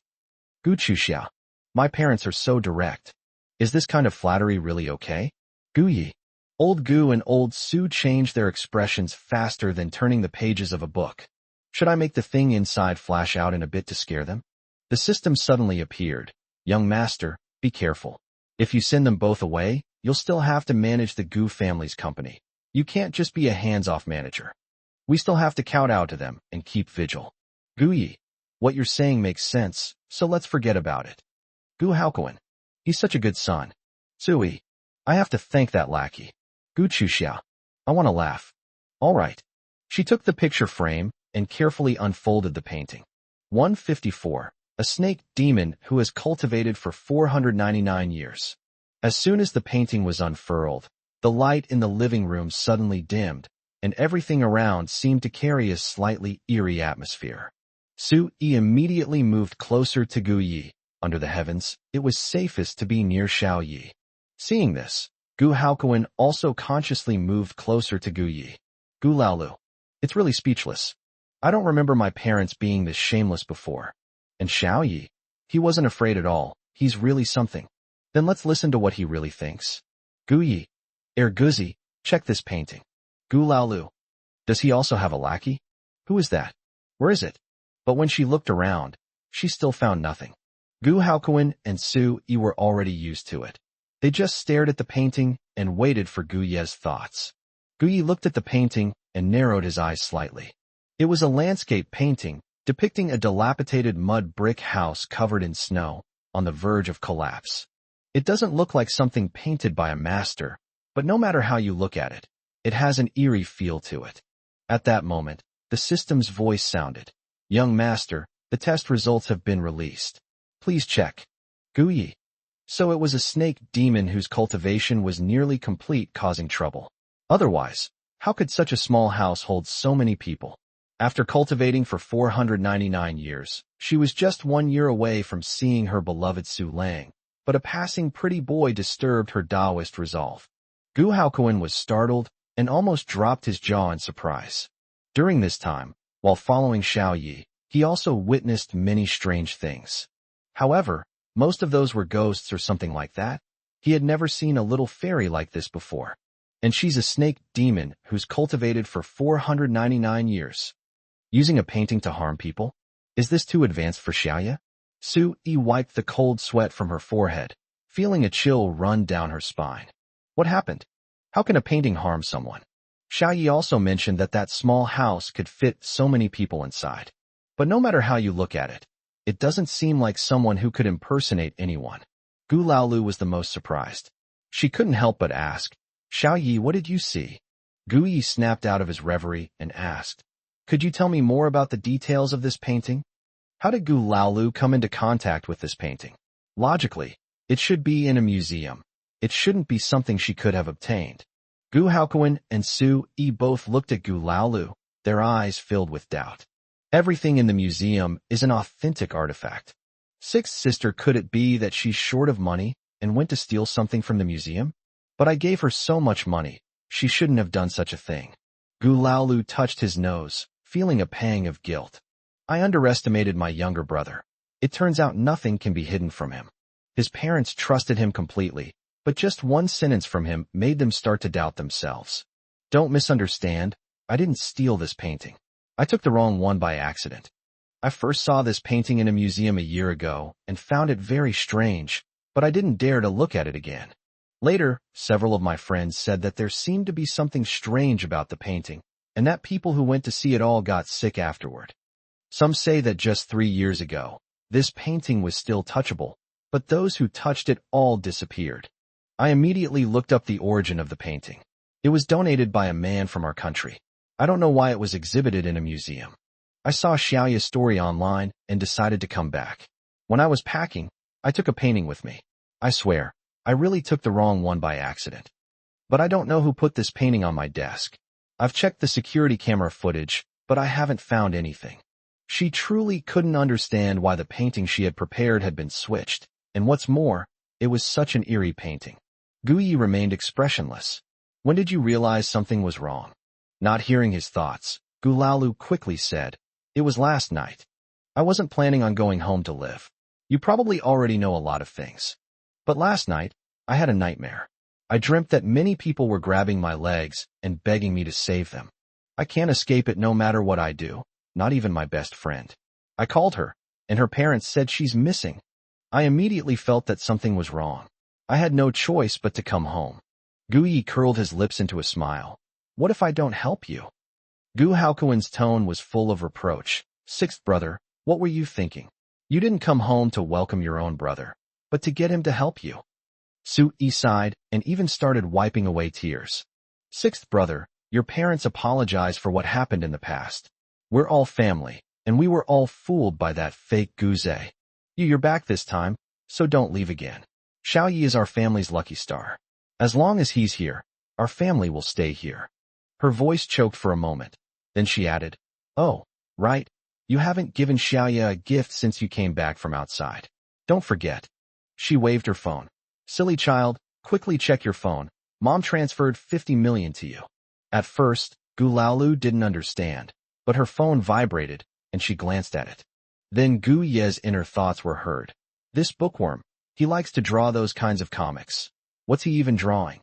Gu Chuxiao. My parents are so direct. Is this kind of flattery really okay? Gu Yi. Old Gu and old Su changed their expressions faster than turning the pages of a book. Should I make the thing inside flash out in a bit to scare them? The system suddenly appeared. Young master, be careful. If you send them both away, you'll still have to manage the Gu family's company. You can't just be a hands-off manager. We still have to kowtow to them and keep vigil. Gu Yi. What you're saying makes sense, so let's forget about it. Gu Haokuin. He's such a good son. Su Yi. I have to thank that lackey. Gu Chuxiao. I want to laugh. All right. She took the picture frame and carefully unfolded the painting. 154. A snake demon who has cultivated for 499 years. As soon as the painting was unfurled, the light in the living room suddenly dimmed, and everything around seemed to carry a slightly eerie atmosphere. Su Yi immediately moved closer to Gu Yi. Under the heavens, it was safest to be near Xiao Yi. Seeing this, Gu Haokuin also consciously moved closer to Gu Yi. Gu Laolu. It's really speechless. I don't remember my parents being this shameless before. And Xiao Yi? He wasn't afraid at all. He's really something. Then let's listen to what he really thinks. Gu Yi. Guzi, check this painting. Gu Laolu. Does he also have a lackey? Who is that? Where is it? But when she looked around, she still found nothing. Gu Haokuin and Su Yi were already used to it. They just stared at the painting and waited for Gu Ye's thoughts. Gu Yi looked at the painting and narrowed his eyes slightly. It was a landscape painting depicting a dilapidated mud brick house covered in snow, on the verge of collapse. It doesn't look like something painted by a master, but no matter how you look at it, it has an eerie feel to it. At that moment, the system's voice sounded. Young master, the test results have been released. Please check. Gu Yi. So it was a snake demon whose cultivation was nearly complete, causing trouble. Otherwise, how could such a small house hold so many people? After cultivating for 499 years, she was just 1 year away from seeing her beloved Su Lang, but a passing pretty boy disturbed her Taoist resolve. Gu Haokuin was startled and almost dropped his jaw in surprise. During this time, while following Xiao Yi, he also witnessed many strange things. However, most of those were ghosts or something like that. He had never seen a little fairy like this before. and she's a snake demon who's cultivated for 499 years. Using a painting to harm people? Is this too advanced for Xiaoye? Su-yi wiped the cold sweat from her forehead, feeling a chill run down her spine. What happened? How can a painting harm someone? Xiaoye also mentioned that that small house could fit so many people inside. But no matter how you look at it, it doesn't seem like someone who could impersonate anyone. Gu Laolu was the most surprised. She couldn't help but ask, Xiaoye, what did you see? Gu Yi snapped out of his reverie and asked, could you tell me more about the details of this painting? How did Gu Laolu come into contact with this painting? Logically, it should be in a museum. It shouldn't be something she could have obtained. Gu Haokuan and Su-yi both looked at Gu Laolu, their eyes filled with doubt. Everything in the museum is an authentic artifact. Sixth sister, could it be that she's short of money and went to steal something from the museum? But I gave her so much money, she shouldn't have done such a thing. Gu Laolu touched his nose, feeling a pang of guilt. I underestimated my younger brother. It turns out nothing can be hidden from him. His parents trusted him completely, but just one sentence from him made them start to doubt themselves. Don't misunderstand, I didn't steal this painting. I took the wrong one by accident. I first saw this painting in a museum a year ago and found it very strange, but I didn't dare to look at it again. Later, several of my friends said that there seemed to be something strange about the painting, and that people who went to see it all got sick afterward. Some say that just 3 years ago, this painting was still touchable, but those who touched it all disappeared. I immediately looked up the origin of the painting. It was donated by a man from our country. I don't know why it was exhibited in a museum. I saw Xiaoye's story online and decided to come back. When I was packing, I took a painting with me. I swear, I really took the wrong one by accident. But I don't know who put this painting on my desk. I've checked the security camera footage, but I haven't found anything. She truly couldn't understand why the painting she had prepared had been switched, and what's more, it was such an eerie painting. Gu Yi remained expressionless. When did you realize something was wrong? Not hearing his thoughts, Gu Laolu quickly said, it was last night. I wasn't planning on going home to live. You probably already know a lot of things. But last night, I had a nightmare. I dreamt that many people were grabbing my legs and begging me to save them. I can't escape it no matter what I do, not even my best friend. I called her, and her parents said she's missing. I immediately felt that something was wrong. I had no choice but to come home. Gu Yi curled his lips into a smile. What if I don't help you? Gu Haokuan's tone was full of reproach. Sixth brother, what were you thinking? You didn't come home to welcome your own brother, but to get him to help you. Su-yi sighed and even started wiping away tears. Sixth brother, your parents apologize for what happened in the past. We're all family, and we were all fooled by that fake Guze. You're back this time, so don't leave again. Xiaoye is our family's lucky star. As long as he's here, our family will stay here. Her voice choked for a moment. Then she added, oh, right, you haven't given Xiaoye a gift since you came back from outside. Don't forget. She waved her phone. Silly child, quickly check your phone. Mom transferred 50 million to you. At first, Gu Laolu didn't understand, but her phone vibrated, and she glanced at it. Then Gu Ye's inner thoughts were heard. This bookworm, he likes to draw those kinds of comics. What's he even drawing?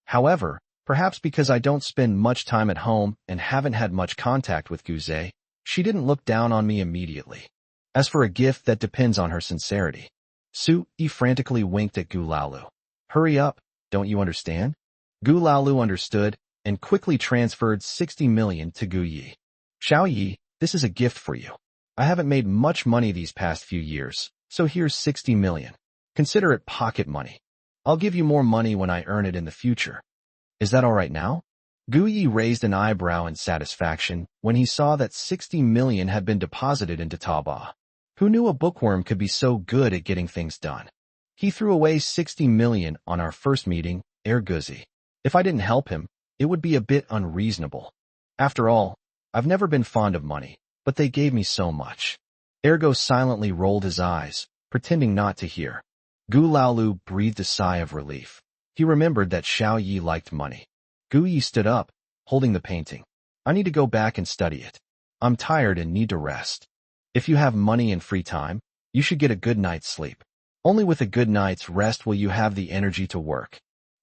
However, perhaps because I don't spend much time at home and haven't had much contact with Guze, she didn't look down on me immediately. As for a gift, that depends on her sincerity. Su-yi frantically winked at Gu Laolu. Hurry up, don't you understand? Gu Laolu understood and quickly transferred 60 million to Gu Yi. Xiaoye, this is a gift for you. I haven't made much money these past few years, so here's 60 million. Consider it pocket money. I'll give you more money when I earn it in the future. Is that all right now? Gu Yi raised an eyebrow in satisfaction when he saw that 60 million had been deposited into Taobao. Who knew a bookworm could be so good at getting things done? He threw away 60 million on our first meeting, Guzi. If I didn't help him, it would be a bit unreasonable. After all, I've never been fond of money, but they gave me so much. Ergo silently rolled his eyes, pretending not to hear. Gu Laolu breathed a sigh of relief. He remembered that Xiaoye liked money. Gu Yi stood up, holding the painting. I need to go back and study it. I'm tired and need to rest. If you have money and free time, you should get a good night's sleep. Only with a good night's rest will you have the energy to work.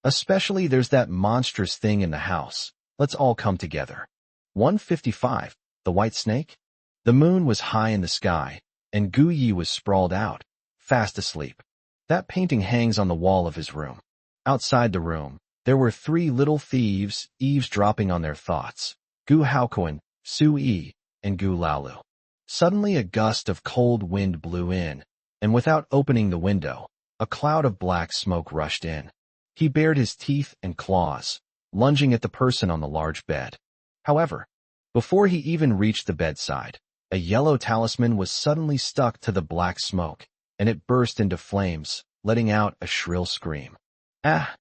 Especially there's that monstrous thing in the house. Let's all come together. 155. The White Snake? The moon was high in the sky, and Gu Yi was sprawled out, fast asleep. That painting hangs on the wall of his room. Outside the room, there were three little thieves eavesdropping on their thoughts. Gu Haokuan, Su Yi, and Gu Laolu. Suddenly a gust of cold wind blew in, and without opening the window, a cloud of black smoke rushed in. He bared his teeth and claws, lunging at the person on the large bed. However, before he even reached the bedside, a yellow talisman was suddenly stuck to the black smoke, and it burst into flames, letting out a shrill scream. Ah!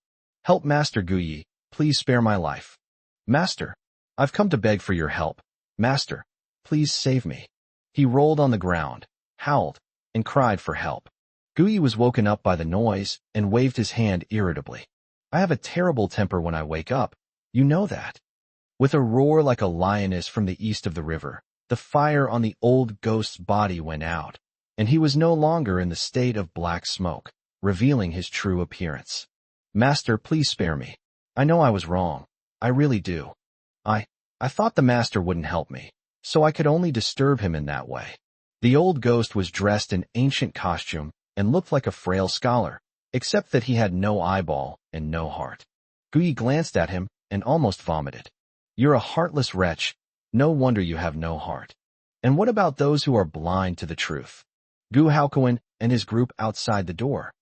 Help, Master Gu Yi, please spare my life. Master, I've come to beg for your help. Master, please save me. He rolled on the ground, howled, and cried for help. Gu Yi was woken up by the noise and waved his hand irritably. I have a terrible temper when I wake up. You know that. With a roar like a lioness from the east of the river, the fire on the old ghost's body went out, and he was no longer in the state of black smoke, revealing his true appearance. Master, please spare me. I know I was wrong. I really do. I thought the master wouldn't help me, so I could only disturb him in that way. The old ghost was dressed in ancient costume and looked like a frail scholar, except that he had no eyeball and no heart. Gu Yi glanced at him and almost vomited. You're a heartless wretch. No wonder you have no heart. And what about those who are blind to the truth? Gu Haokuan and his group outside the door.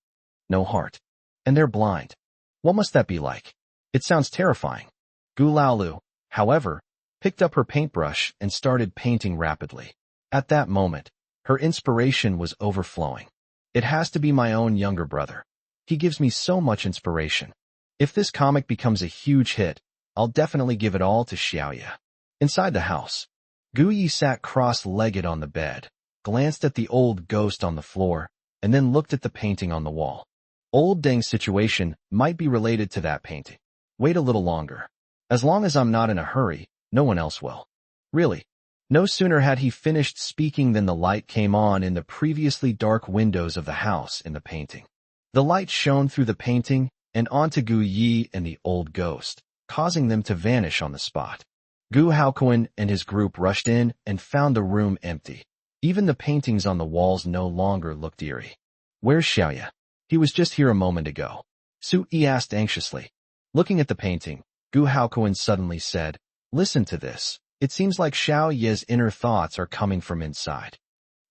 No heart. And they're blind. What must that be like? It sounds terrifying. Gu Laolu, however, picked up her paintbrush and started painting rapidly. At that moment, her inspiration was overflowing. It has to be my own younger brother. He gives me so much inspiration. If this comic becomes a huge hit, I'll definitely give it all to Xiaoya. Inside the house, Gu Yi sat cross-legged on the bed, glanced at the old ghost on the floor, and then looked at the painting on the wall. Old Deng's situation might be related to that painting. Wait a little longer. As long as I'm not in a hurry, no one else will. Really. No sooner had he finished speaking than the light came on in the previously dark windows of the house in the painting. The light shone through the painting and onto Gu Yi and the old ghost, causing them to vanish on the spot. Gu Haokuan and his group rushed in and found the room empty. Even the paintings on the walls no longer looked eerie. Where's Xiaoya? He was just here a moment ago. Su Yi asked anxiously. Looking at the painting, Gu Haokuan suddenly said, Listen to this. It seems like Xiaoya's inner thoughts are coming from inside.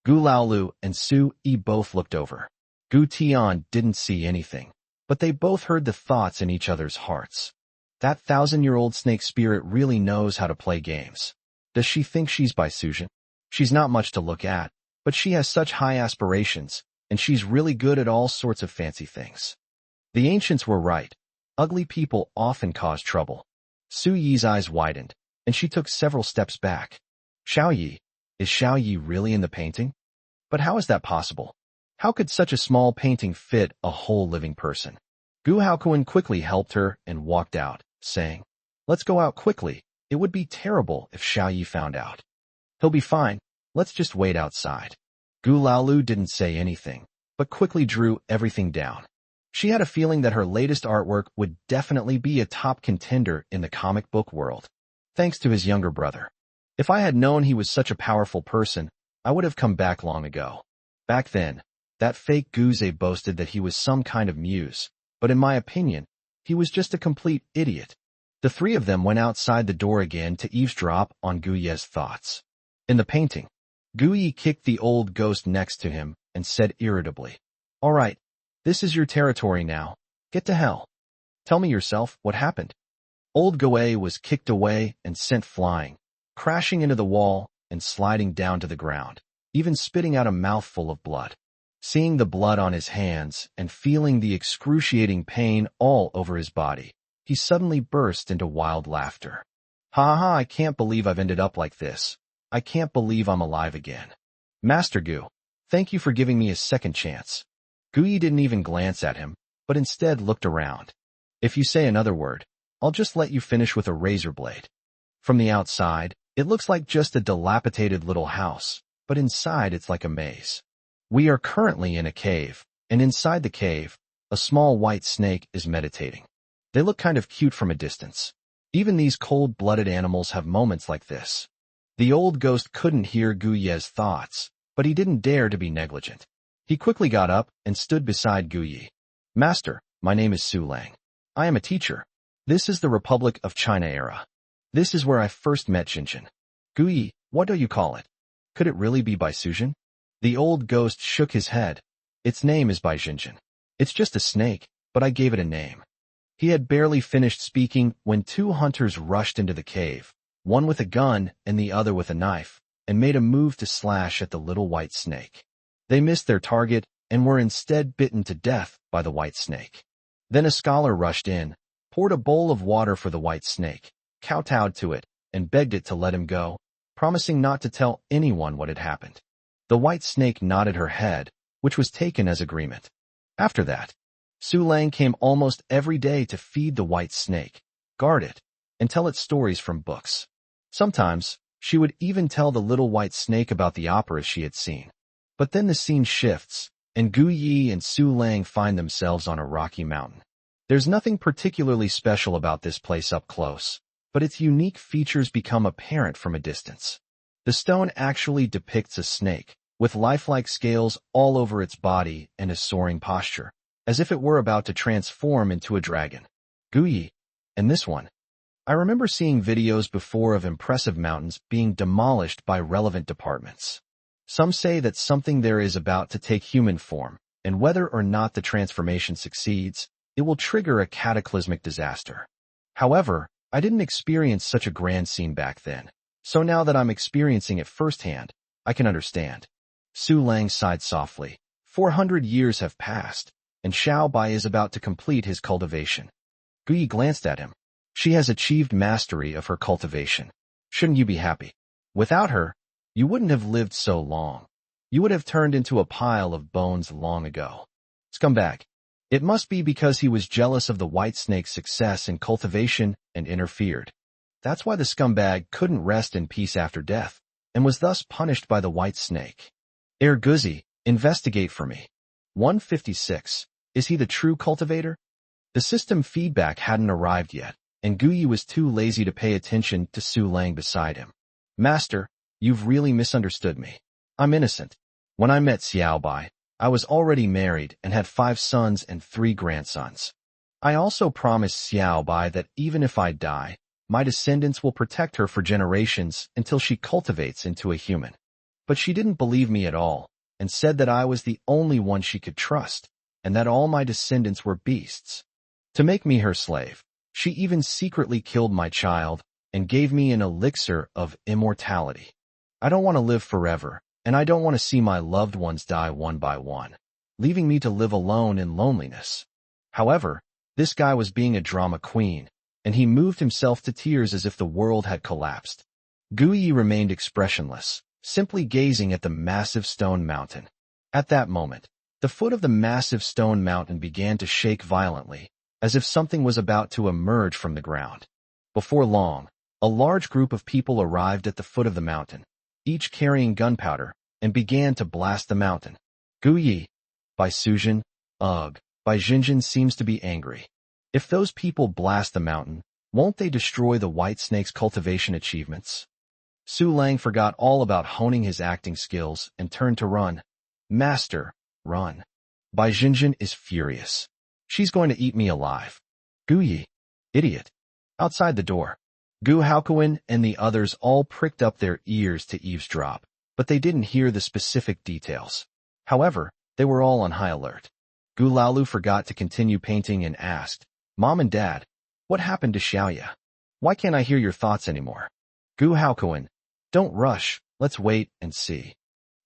Gu Laolu and Su Yi both looked over. Gu Tian didn't see anything, but they both heard the thoughts in each other's hearts. That 1,000-year-old snake spirit really knows how to play games. Does she think she's by Suzhen? She's not much to look at, but she has such high aspirations, and she's really good at all sorts of fancy things. The ancients were right. Ugly people often cause trouble. Su Yi's eyes widened, and she took several steps back. Xiao Yi, is Xiao Yi really in the painting? But how is that possible? How could such a small painting fit a whole living person? Gu Haokuan quickly helped her and walked out, saying, Let's go out quickly. It would be terrible if Xiao Yi found out. He'll be fine. Let's just wait outside. Gu Laolu didn't say anything, but quickly drew everything down. She had a feeling that her latest artwork would definitely be a top contender in the comic book world, thanks to his younger brother. If I had known he was such a powerful person, I would have come back long ago. Back then, that fake Guze boasted that he was some kind of muse, but in my opinion, he was just a complete idiot. The three of them went outside the door again to eavesdrop on Gu Ye's thoughts. In the painting, Gu Yi kicked the old ghost next to him and said irritably, All right, this is your territory now. Get to hell. Tell me yourself what happened. Old Goe was kicked away and sent flying, crashing into the wall and sliding down to the ground, even spitting out a mouthful of blood. Seeing the blood on his hands and feeling the excruciating pain all over his body, he suddenly burst into wild laughter. Ha ha, I can't believe I've ended up like this. I can't believe I'm alive again. Master Gu, thank you for giving me a second chance. Gu Yi didn't even glance at him, but instead looked around. If you say another word, I'll just let you finish with a razor blade. From the outside, it looks like just a dilapidated little house, but inside it's like a maze. We are currently in a cave, and inside the cave, a small white snake is meditating. They look kind of cute from a distance. Even these cold-blooded animals have moments like this. The old ghost couldn't hear Gu Ye's thoughts, but he didn't dare to be negligent. He quickly got up and stood beside Gu Ye. Master, my name is Su Lang. I am a teacher. This is the Republic of China era. This is where I first met Jinjin. Gu Ye, what do you call it? Could it really be Bai Sujin? The old ghost shook his head. Its name is Bai Jinjin. It's just a snake, but I gave it a name. He had barely finished speaking when two hunters rushed into the cave, one with a gun and the other with a knife, and made a move to slash at the little white snake. They missed their target and were instead bitten to death by the white snake. Then a scholar rushed in, poured a bowl of water for the white snake, kowtowed to it, and begged it to let him go, promising not to tell anyone what had happened. The white snake nodded her head, which was taken as agreement. After that, Su Lang came almost every day to feed the white snake, guard it, and tell it stories from books. Sometimes, she would even tell the little white snake about the operas she had seen. But then the scene shifts, and Gu Ye and Su Lang find themselves on a rocky mountain. There's nothing particularly special about this place up close, but its unique features become apparent from a distance. The stone actually depicts a snake, with lifelike scales all over its body and a soaring posture, as if it were about to transform into a dragon. Gu Ye, and this one. I remember seeing videos before of impressive mountains being demolished by relevant departments. Some say that something there is about to take human form, and whether or not the transformation succeeds, it will trigger a cataclysmic disaster. However, I didn't experience such a grand scene back then, so now that I'm experiencing it firsthand, I can understand. Su Lang sighed softly. 400 years have passed, and Xiao Bai is about to complete his cultivation. Gu Yi glanced at him. She has achieved mastery of her cultivation. Shouldn't you be happy? Without her, you wouldn't have lived so long. You would have turned into a pile of bones long ago. Scumbag. It must be because he was jealous of the white snake's success in cultivation and interfered. That's why the scumbag couldn't rest in peace after death, and was thus punished by the white snake. Guzi, investigate for me. 156. Is he the true cultivator? The system feedback hadn't arrived yet, and Guyi was too lazy to pay attention to Su Lang beside him. Master, you've really misunderstood me. I'm innocent. When I met Xiao Bai, I was already married and had 5 sons and 3 grandsons. I also promised Xiao Bai that even if I die, my descendants will protect her for generations until she cultivates into a human. But she didn't believe me at all, and said that I was the only one she could trust, and that all my descendants were beasts. To make me her slave, she even secretly killed my child and gave me an elixir of immortality. I don't want to live forever, and I don't want to see my loved ones die one by one, leaving me to live alone in loneliness. However, this guy was being a drama queen, and he moved himself to tears as if the world had collapsed. Guyi remained expressionless, simply gazing at the massive stone mountain. At that moment, the foot of the massive stone mountain began to shake violently, as if something was about to emerge from the ground. Before long, a large group of people arrived at the foot of the mountain, each carrying gunpowder, and began to blast the mountain. Guyi, Bai Sujin, ugh, Bai Jinjin seems to be angry. If those people blast the mountain, won't they destroy the white snake's cultivation achievements? Su Lang forgot all about honing his acting skills and turned to run. Master, run. Bai Jinjin is furious. She's going to eat me alive. Guyi, idiot. Outside the door, Gu Haokuin and the others all pricked up their ears to eavesdrop, but they didn't hear the specific details. However, they were all on high alert. Gu Laolu forgot to continue painting and asked, Mom and Dad, what happened to Xiaoya? Why can't I hear your thoughts anymore? Gu Haokuin, don't rush, let's wait and see.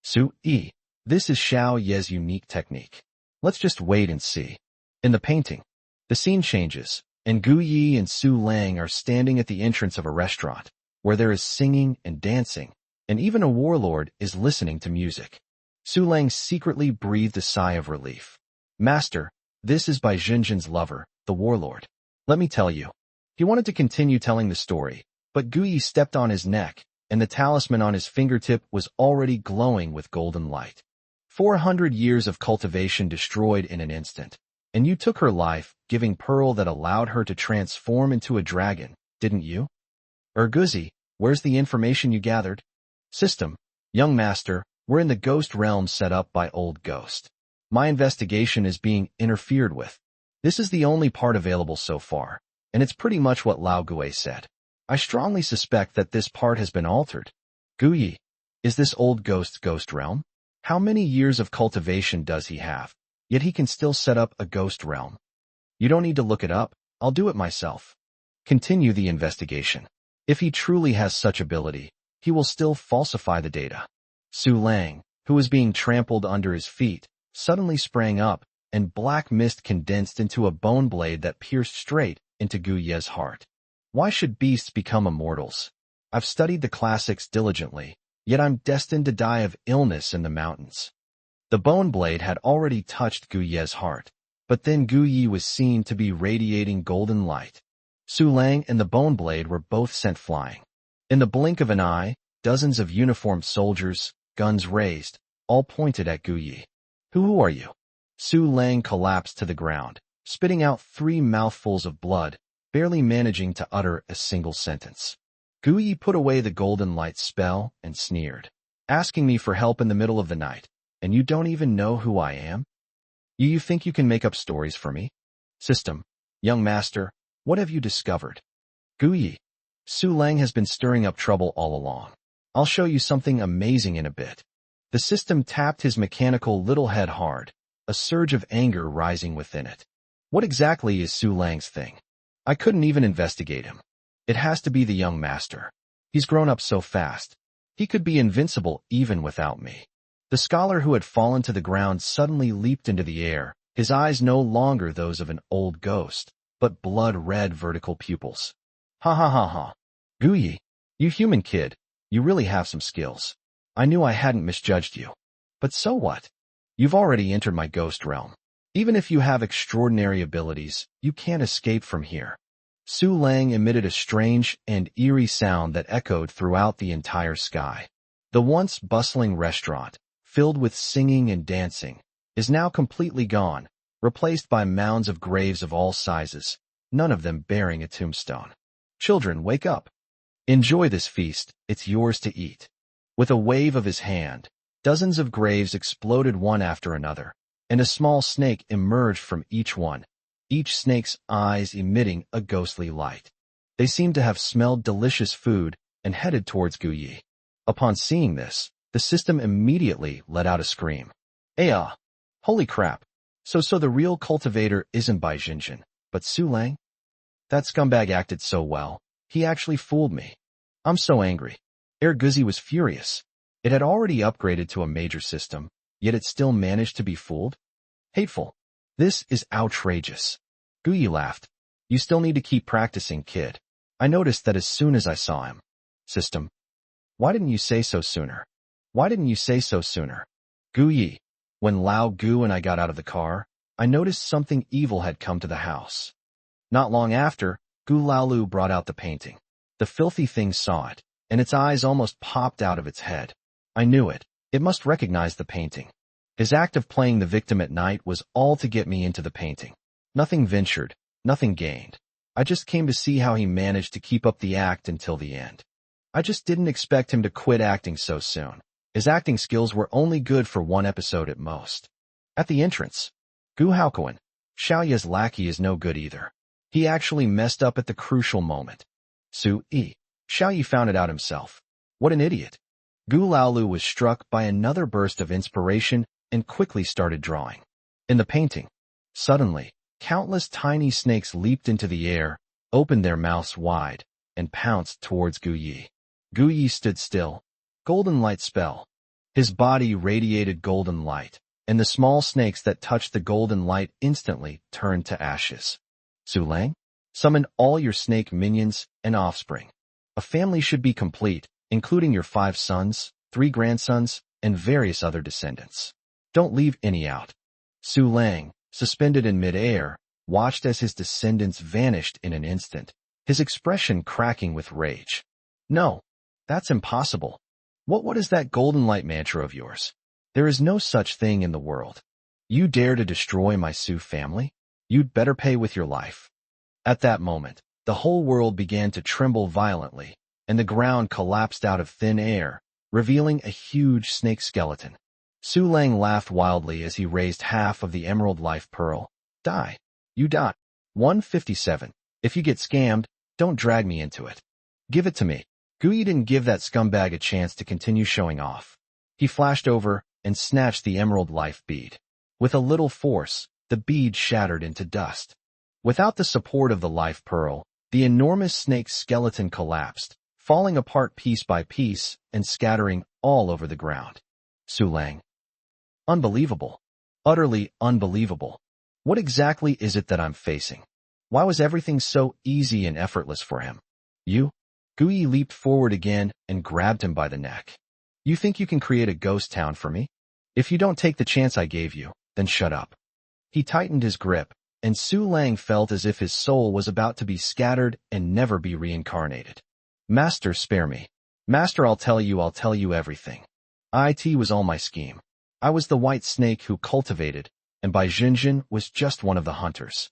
Su-yi, this is Xiao Ye's unique technique. Let's just wait and see. In the painting, the scene changes, and Gu Yi and Su Lang are standing at the entrance of a restaurant, where there is singing and dancing, and even a warlord is listening to music. Su Lang secretly breathed a sigh of relief. Master, this is Bai Jinjin's lover, the warlord. Let me tell you. He wanted to continue telling the story, but Gu Yi stepped on his neck, and the talisman on his fingertip was already glowing with golden light. 400 years of cultivation destroyed in an instant. And you took her life, giving pearl that allowed her to transform into a dragon, didn't you? Urguzi, where's the information you gathered? System, young master, we're in the ghost realm set up by old ghost. My investigation is being interfered with. This is the only part available so far, and it's pretty much what Lao Gui said. I strongly suspect that this part has been altered. Guyi, is this old ghost's ghost realm? How many years of cultivation does he have? Yet he can still set up a ghost realm. You don't need to look it up, I'll do it myself. Continue the investigation. If he truly has such ability, he will still falsify the data. Su Lang, who was being trampled under his feet, suddenly sprang up, and black mist condensed into a bone blade that pierced straight into Gu Ye's heart. Why should beasts become immortals? I've studied the classics diligently, yet I'm destined to die of illness in the mountains. The bone blade had already touched Gu Ye's heart, but then Gu Ye was seen to be radiating golden light. Su Lang and the bone blade were both sent flying. In the blink of an eye, dozens of uniformed soldiers, guns raised, all pointed at Gu Ye. Who are you? Su Lang collapsed to the ground, spitting out 3 mouthfuls of blood, barely managing to utter a single sentence. Gu Ye put away the golden light spell and sneered. Asking me for help in the middle of the night, and you don't even know who I am? You think you can make up stories for me? System, young master, what have you discovered? Gu Ye, Su Lang has been stirring up trouble all along. I'll show you something amazing in a bit. The system tapped his mechanical little head hard, a surge of anger rising within it. What exactly is Su Lang's thing? I couldn't even investigate him. It has to be the young master. He's grown up so fast. He could be invincible even without me. The scholar who had fallen to the ground suddenly leaped into the air, his eyes no longer those of an old ghost, but blood-red vertical pupils. Ha ha ha ha. Gu Ye, you human kid, you really have some skills. I knew I hadn't misjudged you. But so what? You've already entered my ghost realm. Even if you have extraordinary abilities, you can't escape from here. Su Lang emitted a strange and eerie sound that echoed throughout the entire sky. The once bustling restaurant, filled with singing and dancing, is now completely gone, replaced by mounds of graves of all sizes, none of them bearing a tombstone. Children, wake up. Enjoy this feast, it's yours to eat. With a wave of his hand, dozens of graves exploded one after another, and a small snake emerged from each one, each snake's eyes emitting a ghostly light. They seemed to have smelled delicious food and headed towards Gu Ye. Upon seeing this, the system immediately let out a scream. Ah! Holy crap! So the real cultivator isn't Bai Jinjin, but Su Lang? That scumbag acted so well, he actually fooled me. I'm so angry. Guzi was furious. It had already upgraded to a major system, yet it still managed to be fooled? Hateful. This is outrageous. Gu Ye laughed. You still need to keep practicing, kid. I noticed that as soon as I saw him. System. Why didn't you say so sooner? Why didn't you say so sooner? Gu Ye. When Lao Gu and I got out of the car, I noticed something evil had come to the house. Not long after, Gu Laolu brought out the painting. The filthy thing saw it, and its eyes almost popped out of its head. I knew it. It must recognize the painting. His act of playing the victim at night was all to get me into the painting. Nothing ventured, nothing gained. I just came to see how he managed to keep up the act until the end. I just didn't expect him to quit acting so soon. His acting skills were only good for 1 episode at most. At the entrance, Gu Haokuan, Xiaoye's lackey, is no good either. He actually messed up at the crucial moment. Su Yi, Xiaoye found it out himself. What an idiot. Gu Laolu was struck by another burst of inspiration and quickly started drawing. In the painting, suddenly, countless tiny snakes leaped into the air, opened their mouths wide, and pounced towards Gu Ye. Gu Ye stood still. Golden light spell. His body radiated golden light, and the small snakes that touched the golden light instantly turned to ashes. Su Lang, summon all your snake minions and offspring. A family should be complete, including your 5 sons, 3 grandsons, and various other descendants. Don't leave any out. Su Lang, suspended in mid-air, watched as his descendants vanished in an instant, his expression cracking with rage. No, that's impossible. What is that golden light mantra of yours? There is no such thing in the world. You dare to destroy my Su family? You'd better pay with your life. At that moment, the whole world began to tremble violently, and the ground collapsed out of thin air, revealing a huge snake skeleton. Su Lang laughed wildly as he raised half of the emerald life pearl. Die. You die. 157. If you get scammed, don't drag me into it. Give it to me. Gui didn't give that scumbag a chance to continue showing off. He flashed over and snatched the emerald life bead. With a little force, the bead shattered into dust. Without the support of the life pearl, the enormous snake skeleton collapsed, falling apart piece by piece and scattering all over the ground. Su Lang. Unbelievable. Utterly unbelievable. What exactly is it that I'm facing? Why was everything so easy and effortless for him? You? Gui leaped forward again and grabbed him by the neck. You think you can create a ghost town for me? If you don't take the chance I gave you, then shut up. He tightened his grip, and Su Lang felt as if his soul was about to be scattered and never be reincarnated. Master, spare me. Master, I'll tell you everything. It was all my scheme. I was the white snake who cultivated, and Bai Jinjin was just one of the hunters.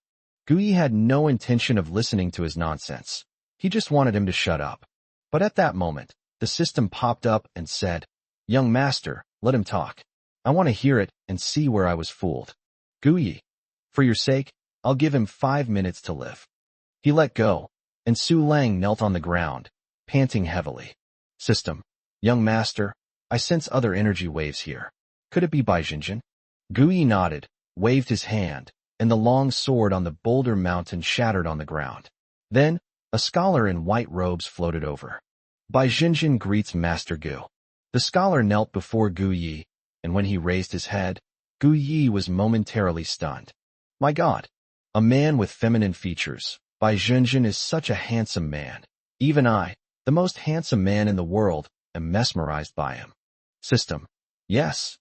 Gui had no intention of listening to his nonsense. He just wanted him to shut up. But at that moment, the system popped up and said, Young master, let him talk. I want to hear it and see where I was fooled. Gui, for your sake, I'll give him 5 minutes to live. He let go, and Su Lang knelt on the ground, panting heavily. System, young master, I sense other energy waves here. Could it be Bai Jinjin? Gui nodded, waved his hand, and the long sword on the boulder mountain shattered on the ground. Then, a scholar in white robes floated over. Bai Jinjin greets Master Gu. The scholar knelt before Gu Yi, and when he raised his head, Gu Yi was momentarily stunned. My God! A man with feminine features. Bai Jinjin is such a handsome man. Even I, the most handsome man in the world, am mesmerized by him. System. Yes,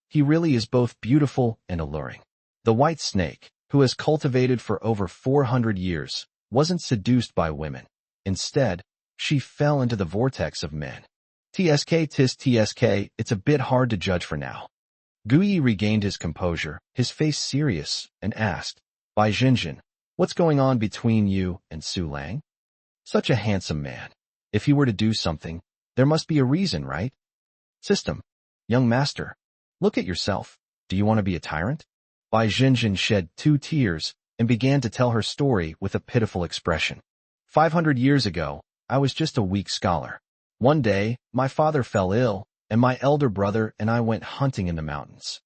he really is both beautiful and alluring. The white snake, who has cultivated for over 400 years, wasn't seduced by women. Instead, she fell into the vortex of men. TSK, it's a bit hard to judge for now. Gui regained his composure, his face serious, and asked, Bai Jinjin, what's going on between you and Su Lang? Such a handsome man. If he were to do something, there must be a reason, right? System. Young master, look at yourself. Do you want to be a tyrant? Bai Jinjin shed 2 tears and began to tell her story with a pitiful expression. 500 years ago, I was just a weak scholar. One day, my father fell ill, and my elder brother and I went hunting in the mountains.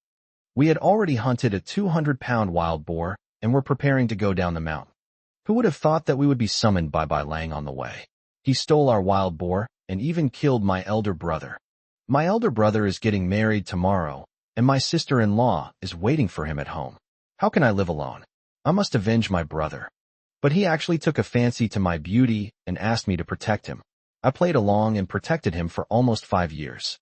We had already hunted a 200-pound wild boar and were preparing to go down the mountain. Who would have thought that we would be summoned by Bai Lang on the way? He stole our wild boar and even killed my elder brother. My elder brother is getting married tomorrow, and my sister-in-law is waiting for him at home. How can I live alone? I must avenge my brother. But he actually took a fancy to my beauty and asked me to protect him. I played along and protected him for almost 5 years.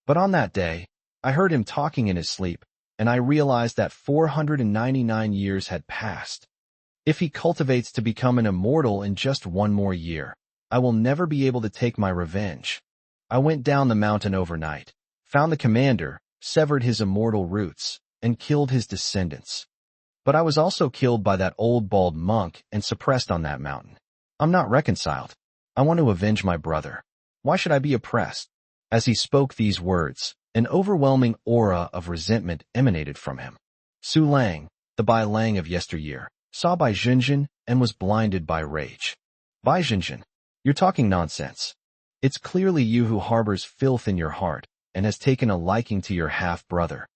But on that day, I heard him talking in his sleep, and I realized that 499 years had passed. If he cultivates to become an immortal in just 1 more year, I will never be able to take my revenge. I went down the mountain overnight, found the commander, severed his immortal roots, and killed his descendants. But I was also killed by that old bald monk and suppressed on that mountain. I'm not reconciled. I want to avenge my brother. Why should I be oppressed? As he spoke these words, an overwhelming aura of resentment emanated from him. Su Lang, the Bai Lang of yesteryear, saw Bai Jinjin and was blinded by rage. Bai Jinjin, you're talking nonsense. It's clearly you who harbors filth in your heart and has taken a liking to your half-brother.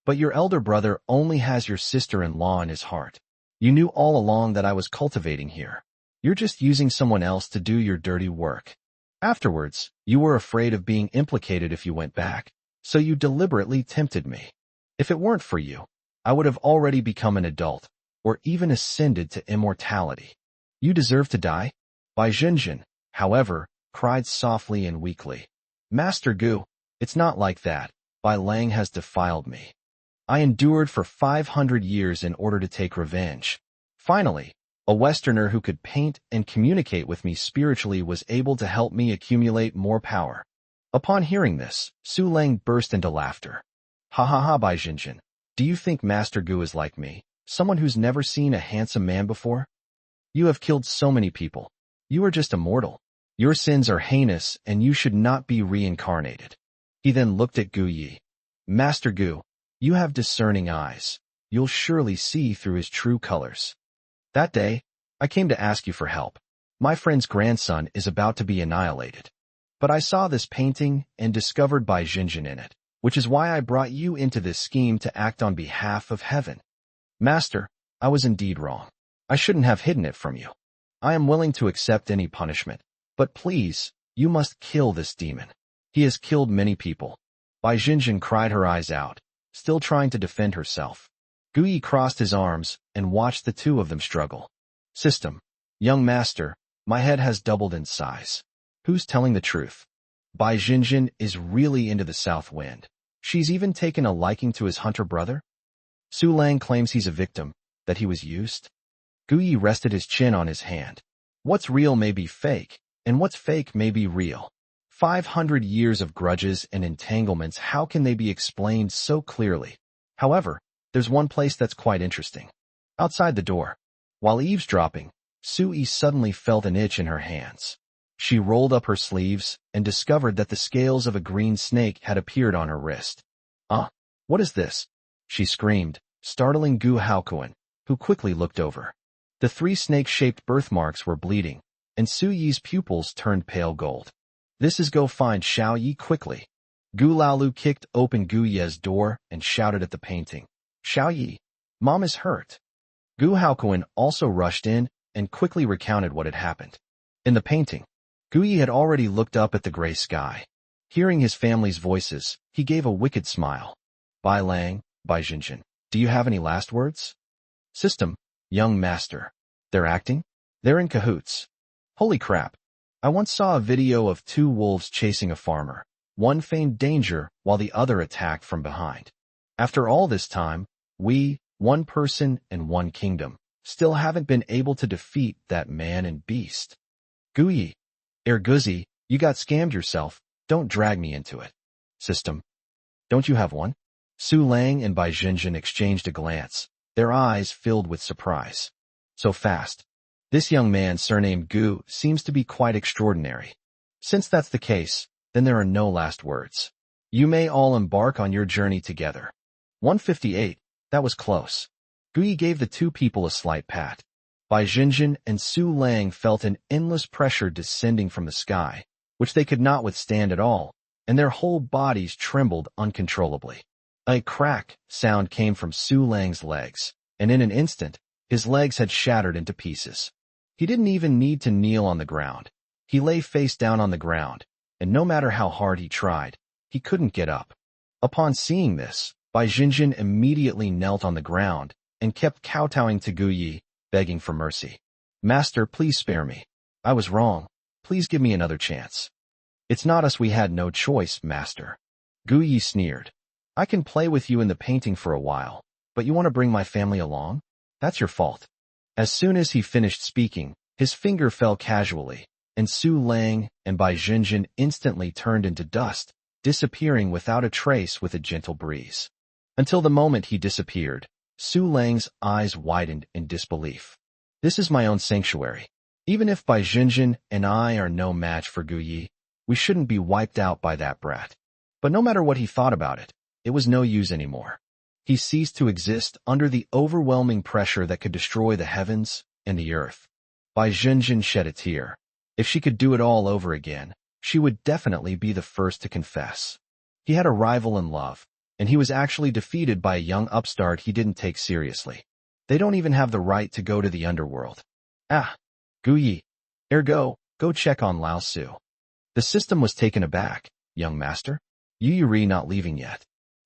But your elder brother only has your sister-in-law in his heart. You knew all along that I was cultivating here. You're just using someone else to do your dirty work. Afterwards, you were afraid of being implicated if you went back, so you deliberately tempted me. If it weren't for you, I would have already become an adult, or even ascended to immortality. You deserve to die? Bai Jinjin, however, cried softly and weakly. Master Gu, it's not like that. Bai Lang has defiled me. I endured for 500 years in order to take revenge. Finally, a Westerner who could paint and communicate with me spiritually was able to help me accumulate more power. Upon hearing this, Su Lang burst into laughter. Ha ha ha, Bai Jinjin. Do you think Master Gu is like me? Someone who's never seen a handsome man before? You have killed so many people. You are just a mortal. Your sins are heinous, and you should not be reincarnated. He then looked at Gu Yi. Master Gu, you have discerning eyes. You'll surely see through his true colors. That day, I came to ask you for help. My friend's grandson is about to be annihilated. But I saw this painting and discovered Bai Jinjin in it, which is why I brought you into this scheme to act on behalf of heaven. Master, I was indeed wrong. I shouldn't have hidden it from you. I am willing to accept any punishment, but please, you must kill this demon. He has killed many people. Bai Jinjin cried her eyes out, still trying to defend herself. Gu Yi crossed his arms and watched the two of them struggle. System. Young master, my head has doubled in size. Who's telling the truth? Bai Jinjin is really into the south wind. She's even taken a liking to his hunter brother? Su Lang claims he's a victim, that he was used. Gu Yi rested his chin on his hand. What's real may be fake, and what's fake may be real. 500 years of grudges and entanglements, how can they be explained so clearly? However, there's one place that's quite interesting. Outside the door, while eavesdropping, Su-yi suddenly felt an itch in her hands. She rolled up her sleeves and discovered that the scales of a green snake had appeared on her wrist. What is this? She screamed, startling Gu Haokuan, who quickly looked over. The 3 snake-shaped birthmarks were bleeding, and Su-yi's pupils turned pale gold. This is go find Xiao Yi quickly. Gu Laolu kicked open Gu Ye's door and shouted at the painting. Xiao Yi, Mom is hurt. Gu Haokuan also rushed in and quickly recounted what had happened. In the painting, Gu Yi had already looked up at the gray sky. Hearing his family's voices, he gave a wicked smile. Bai Lang, Bai Jinjin, do you have any last words? System, young master. They're acting? They're in cahoots. Holy crap. I once saw a video of 2 wolves chasing a farmer. One feigned danger while the other attacked from behind. After all this time, we, one person and one kingdom, still haven't been able to defeat that man and beast. Gu Yi, Guzi, you got scammed yourself. Don't drag me into it. System. Don't you have one? Su Lang and Bai Jinjin exchanged a glance, their eyes filled with surprise. So fast. This young man surnamed Gu seems to be quite extraordinary. Since that's the case, then there are no last words. You may all embark on your journey together. 158, that was close. Gu Yi gave the 2 people a slight pat. Bai Jinjin and Su Lang felt an endless pressure descending from the sky, which they could not withstand at all, and their whole bodies trembled uncontrollably. A crack sound came from Su Lang's legs, and in an instant, his legs had shattered into pieces. He didn't even need to kneel on the ground. He lay face down on the ground, and no matter how hard he tried, he couldn't get up. Upon seeing this, Bai Jinjin immediately knelt on the ground and kept kowtowing to Gu Yi, begging for mercy. Master, please spare me. I was wrong. Please give me another chance. It's not us, we had no choice, master. Gu Yi sneered. I can play with you in the painting for a while, but you want to bring my family along? That's your fault. As soon as he finished speaking, his finger fell casually, and Su Lang and Bai Jinjin instantly turned into dust, disappearing without a trace with a gentle breeze. Until the moment he disappeared, Su Lang's eyes widened in disbelief. This is my own sanctuary. Even if Bai Jinjin and I are no match for Gu Yi, we shouldn't be wiped out by that brat. But no matter what he thought about it, it was no use anymore. He ceased to exist under the overwhelming pressure that could destroy the heavens and the earth. Bai Jinjin shed a tear. If she could do it all over again, she would definitely be the first to confess. He had a rival in love, and he was actually defeated by a young upstart he didn't take seriously. They don't even have the right to go to the underworld. Gu Yi. Go check on Lao Su. The system was taken aback. Young master? Yu Yuri not leaving yet.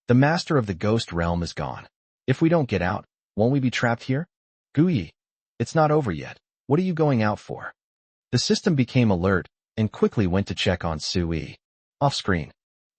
The master of the ghost realm is gone. If we don't get out, won't we be trapped here? Gu Yi. It's not over yet. What are you going out for? The system became alert and quickly went to check on Su-yi. Off-screen,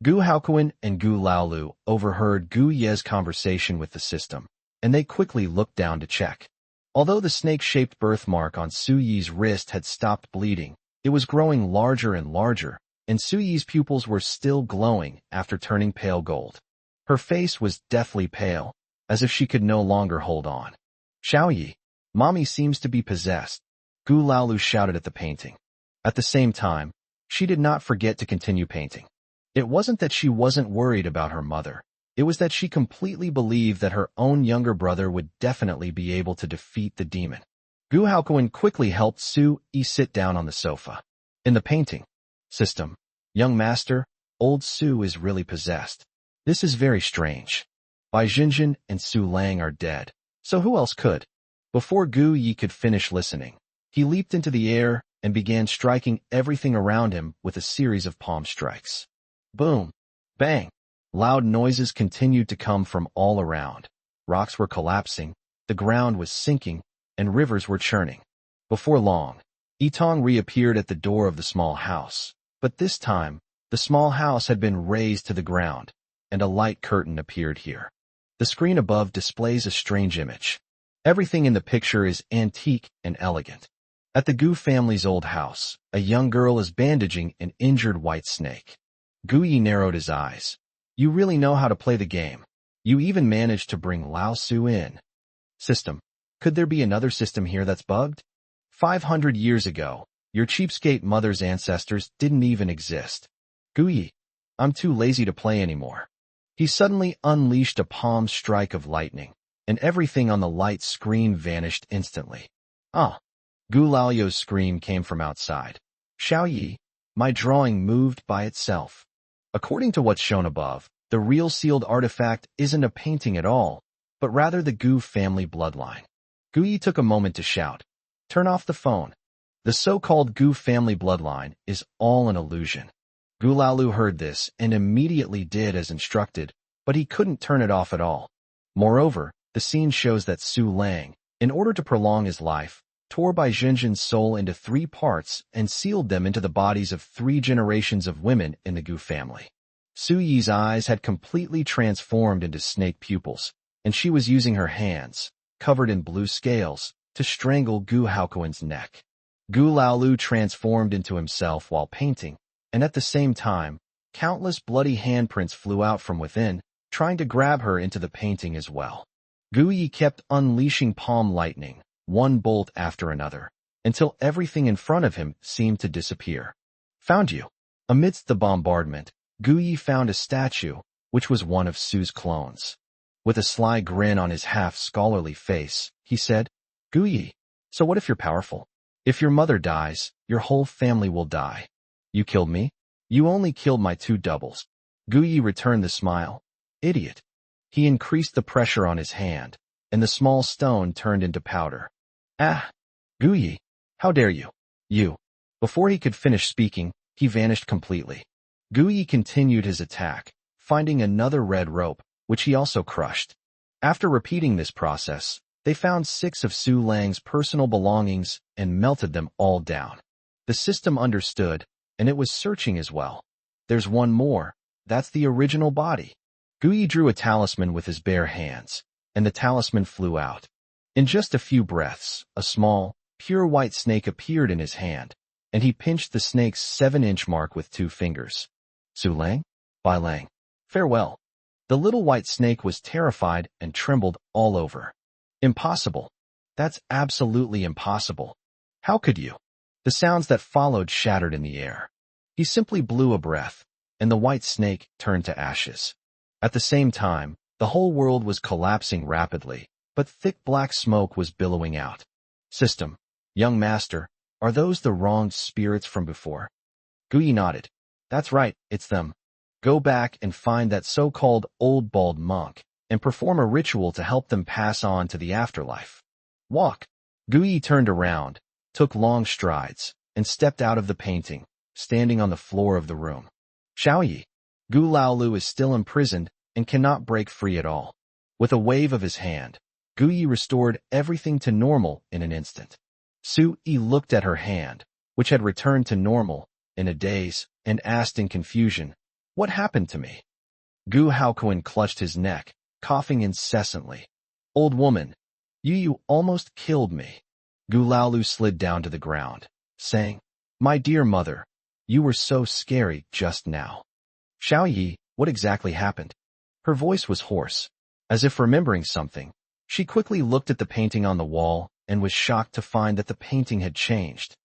Gu Haokuan and Gu Laolu overheard Gu Ye's conversation with the system, and they quickly looked down to check. Although the snake-shaped birthmark on Su-yi's wrist had stopped bleeding, it was growing larger and larger, and Su-yi's pupils were still glowing after turning pale gold. Her face was deathly pale, as if she could no longer hold on. Xiaoyi, mommy seems to be possessed, Gu Laolu shouted at the painting. At the same time, she did not forget to continue painting. It wasn't that she wasn't worried about her mother. It was that she completely believed that her own younger brother would definitely be able to defeat the demon. Gu Haokuin quickly helped Su Yi sit down on the sofa. In the painting system, young master, old Su is really possessed. This is very strange. Bai Jinjin and Su Lang are dead. So who else could? Before Gu Yi could finish listening, he leaped into the air and began striking everything around him with a series of palm strikes. Boom! Bang! Loud noises continued to come from all around. Rocks were collapsing, the ground was sinking, and rivers were churning. Before long, Yitong reappeared at the door of the small house. But this time, the small house had been razed to the ground, and a light curtain appeared here. The screen above displays a strange image. Everything in the picture is antique and elegant. At the Gu family's old house, a young girl is bandaging an injured white snake. Gu Yi narrowed his eyes. You really know how to play the game. You even managed to bring Lao Su in. System. Could there be another system here that's bugged? 500 years ago, your cheapskate mother's ancestors didn't even exist. Gu Yi, I'm too lazy to play anymore. He suddenly unleashed a palm strike of lightning, and everything on the light screen vanished instantly. Ah! Gu Laoyu's scream came from outside. Xiaoyi, my drawing moved by itself. According to what's shown above, the real sealed artifact isn't a painting at all, but rather the Gu family bloodline. Gu Yi took a moment to shout, turn off the phone. The so-called Gu family bloodline is all an illusion. Gu Laolu heard this and immediately did as instructed, but he couldn't turn it off at all. Moreover, the scene shows that Su Lang, in order to prolong his life, tore Bai Jinjin's soul into 3 parts and sealed them into the bodies of 3 generations of women in the Gu family. Su Yi's eyes had completely transformed into snake pupils, and she was using her hands, covered in blue scales, to strangle Gu Haokuin's neck. Gu Laolu transformed into himself while painting, and at the same time, countless bloody handprints flew out from within, trying to grab her into the painting as well. Gu Yi kept unleashing palm lightning, one bolt after another, until everything in front of him seemed to disappear. Found you. Amidst the bombardment, Gu Yi found a statue, which was one of Su's clones. With a sly grin on his half-scholarly face, he said, Gu Yi, so what if you're powerful? If your mother dies, your whole family will die. You killed me? You only killed my 2 doubles. Gu Yi returned the smile. Idiot. He increased the pressure on his hand, and the small stone turned into powder. Ah! Gu Yi, how dare you? You. Before he could finish speaking, he vanished completely. Gu Yi continued his attack, finding another red rope, which he also crushed. After repeating this process, they found 6 of Su Lang's personal belongings and melted them all down. The system understood, and it was searching as well. There's one more. That's the original body. Gu Yi drew a talisman with his bare hands, and the talisman flew out. In just a few breaths, a small, pure white snake appeared in his hand, and he pinched the snake's 7-inch mark with 2 fingers. Su Lang? Bai Lang. Farewell. The little white snake was terrified and trembled all over. Impossible. That's absolutely impossible. How could you? The sounds that followed shattered in the air. He simply blew a breath, and the white snake turned to ashes. At the same time, the whole world was collapsing rapidly, but thick black smoke was billowing out. System. Young master, are those the wronged spirits from before? Gu Yi nodded. That's right, it's them. Go back and find that so-called old bald monk, and perform a ritual to help them pass on to the afterlife. Walk. Gu Yi turned around, took long strides, and stepped out of the painting, standing on the floor of the room. Xiaoyi. Gu Laolu is still imprisoned and cannot break free at all. With a wave of his hand, Gu Yi restored everything to normal in an instant. Su Yi looked at her hand, which had returned to normal, in a daze, and asked in confusion, what happened to me? Gu Haokuin clutched his neck, coughing incessantly. Old woman, you almost killed me. Gu Laolu slid down to the ground, saying, my dear mother, you were so scary just now. Xiaoyi, what exactly happened? Her voice was hoarse. As if remembering something, She quickly looked at the painting on the wall and was shocked to find that the painting had changed.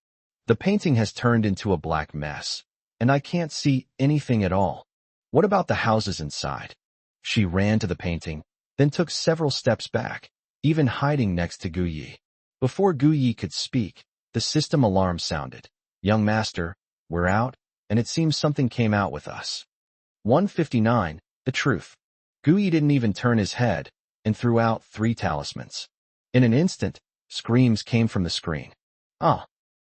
The painting has turned into a black mess, and I can't see anything at all. What about the houses inside? She ran to the painting, then took several steps back, even hiding next to Gu Yi. Before Gu Yi could speak, the system alarm sounded. Young master, we're out, and it seems something came out with us. 159, the truth. Gu Yi didn't even turn his head, and threw out 3 talismans. In an instant, screams came from the screen. Ah,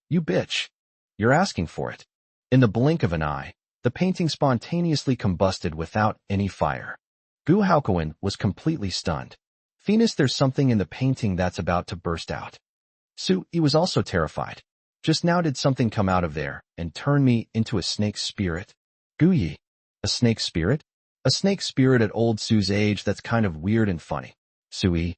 you bitch. You're asking for it. In the blink of an eye, the painting spontaneously combusted without any fire. Gu Haokuin was completely stunned. Venus, there's something in the painting that's about to burst out. He was also terrified. Just now did something come out of there and turn me into a snake spirit? Gu Yi, a snake spirit? A snake spirit at old Su's age? That's kind of weird and funny. Sui,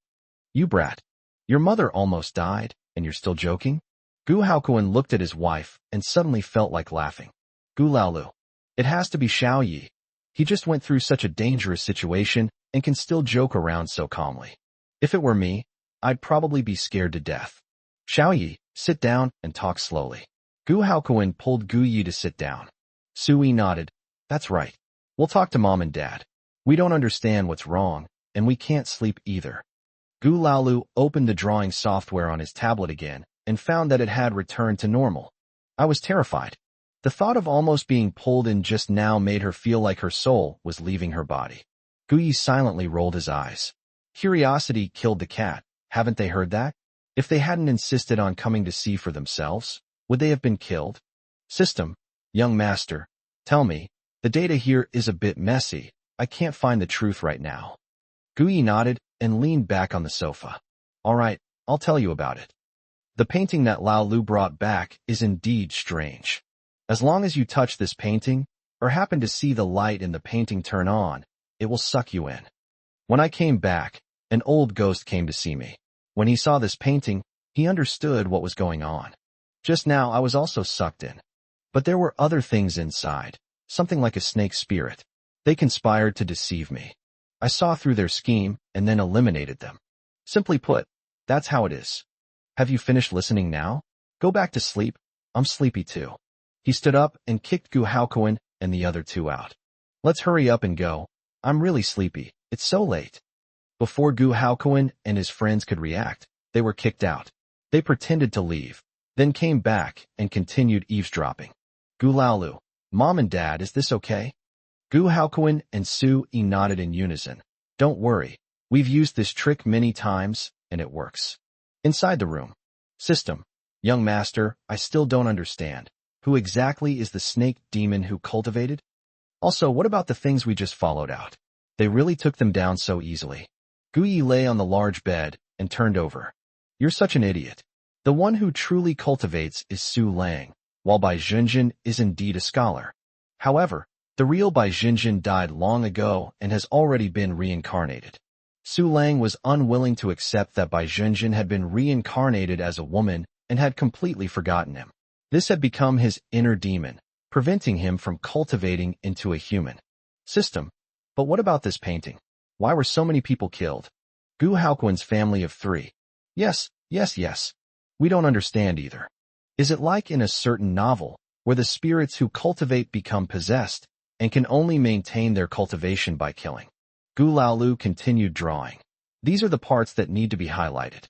you brat. Your mother almost died, and you're still joking? Gu Haokuin looked at his wife and suddenly felt like laughing. Gu Laolu. It has to be Xiao Yi. He just went through such a dangerous situation and can still joke around so calmly. If it were me, I'd probably be scared to death. Xiao Yi, sit down and talk slowly. Gu Haokuin pulled Gu Yi to sit down. Sui nodded. That's right. We'll talk to mom and dad. We don't understand what's wrong, and we can't sleep either. Gu Laolu opened the drawing software on his tablet again and found that it had returned to normal. I was terrified. The thought of almost being pulled in just now made her feel like her soul was leaving her body. Gu Yi silently rolled his eyes. Curiosity killed the cat. Haven't they heard that? If they hadn't insisted on coming to see for themselves, would they have been killed? System, young master, tell me, the data here is a bit messy. I can't find the truth right now. Gu Yi nodded and leaned back on the sofa. All right, I'll tell you about it. The painting that Lao Lu brought back is indeed strange. As long as you touch this painting, or happen to see the light in the painting turn on, it will suck you in. When I came back, an old ghost came to see me. When he saw this painting, he understood what was going on. Just now I was also sucked in. But there were other things inside, something like a snake spirit. They conspired to deceive me. I saw through their scheme and then eliminated them. Simply put, that's how it is. Have you finished listening now? Go back to sleep. I'm sleepy too. He stood up and kicked Gu Haokuin and the other 2 out. Let's hurry up and go. I'm really sleepy. It's so late. Before Gu Haokuin and his friends could react, they were kicked out. They pretended to leave, then came back and continued eavesdropping. Gu Laolu, Mom and Dad, is this okay? Gu Haokuin and Sui nodded in unison. Don't worry. We've used this trick many times, and it works. Inside the room. System. Young master, I still don't understand. Who exactly is the snake demon who cultivated? Also, what about the things we just followed out? They really took them down so easily. Gu Yi lay on the large bed and turned over. You're such an idiot. The one who truly cultivates is Su Lang, while Bai Junjin is indeed a scholar. However, the real Bai Junjin died long ago and has already been reincarnated. Su Lang was unwilling to accept that Bai Junjin had been reincarnated as a woman and had completely forgotten him. This had become his inner demon, preventing him from cultivating into a human. System. But what about this painting? Why were so many people killed? Gu Haokuin's family of 3. Yes. We don't understand either. Is it like in a certain novel, where the spirits who cultivate become possessed, and can only maintain their cultivation by killing? Gu Laolu continued drawing. These are the parts that need to be highlighted.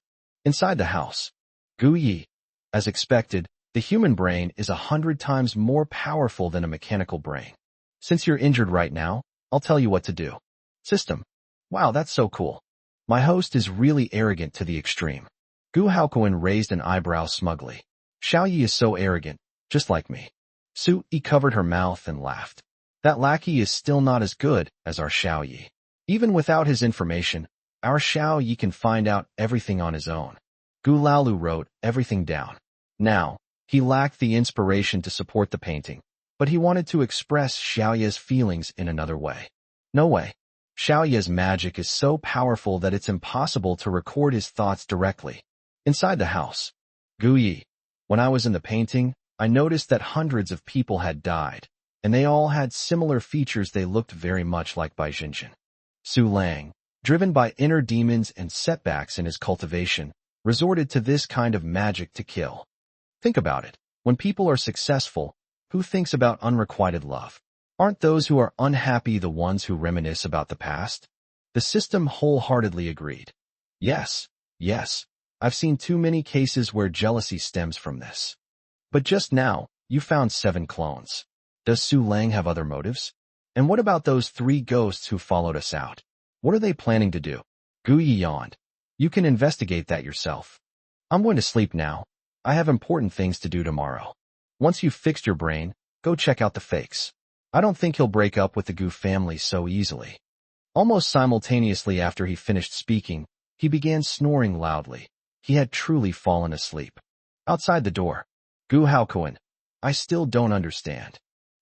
Inside the house. Gu Yi. As expected, the human brain is 100 times more powerful than a mechanical brain. Since you're injured right now, I'll tell you what to do. System. Wow, that's so cool. My host is really arrogant to the extreme. Gu Haokuin raised an eyebrow smugly. Xiao Yi is so arrogant, just like me. Sui covered her mouth and laughed. That lackey is still not as good as our Xiao Yi. Even without his information, our Xiao Yi can find out everything on his own. Gu Laolu wrote everything down. Now, he lacked the inspiration to support the painting, but he wanted to express Xiao Yi's feelings in another way. No way. Xiao Yi's magic is so powerful that it's impossible to record his thoughts directly. Inside the house. Gu Yi. When I was in the painting, I noticed that hundreds of people had died, and they all had similar features. They looked very much like Bai Junjin. Su Lang. driven by inner demons and setbacks in his cultivation, resorted to this kind of magic to kill. Think about it. When people are successful, who thinks about unrequited love? Aren't those who are unhappy the ones who reminisce about the past? The system wholeheartedly agreed. Yes, yes, I've seen too many cases where jealousy stems from this. But just now, you found 7 clones. Does Su Lang have other motives? And what about those 3 ghosts who followed us out? What are they planning to do? Gu Yi yawned. You can investigate that yourself. I'm going to sleep now. I have important things to do tomorrow. Once you've fixed your brain, go check out the fakes. I don't think he'll break up with the Gu family so easily. Almost simultaneously after he finished speaking, he began snoring loudly. He had truly fallen asleep. Outside the door, Gu Haokuan, I still don't understand.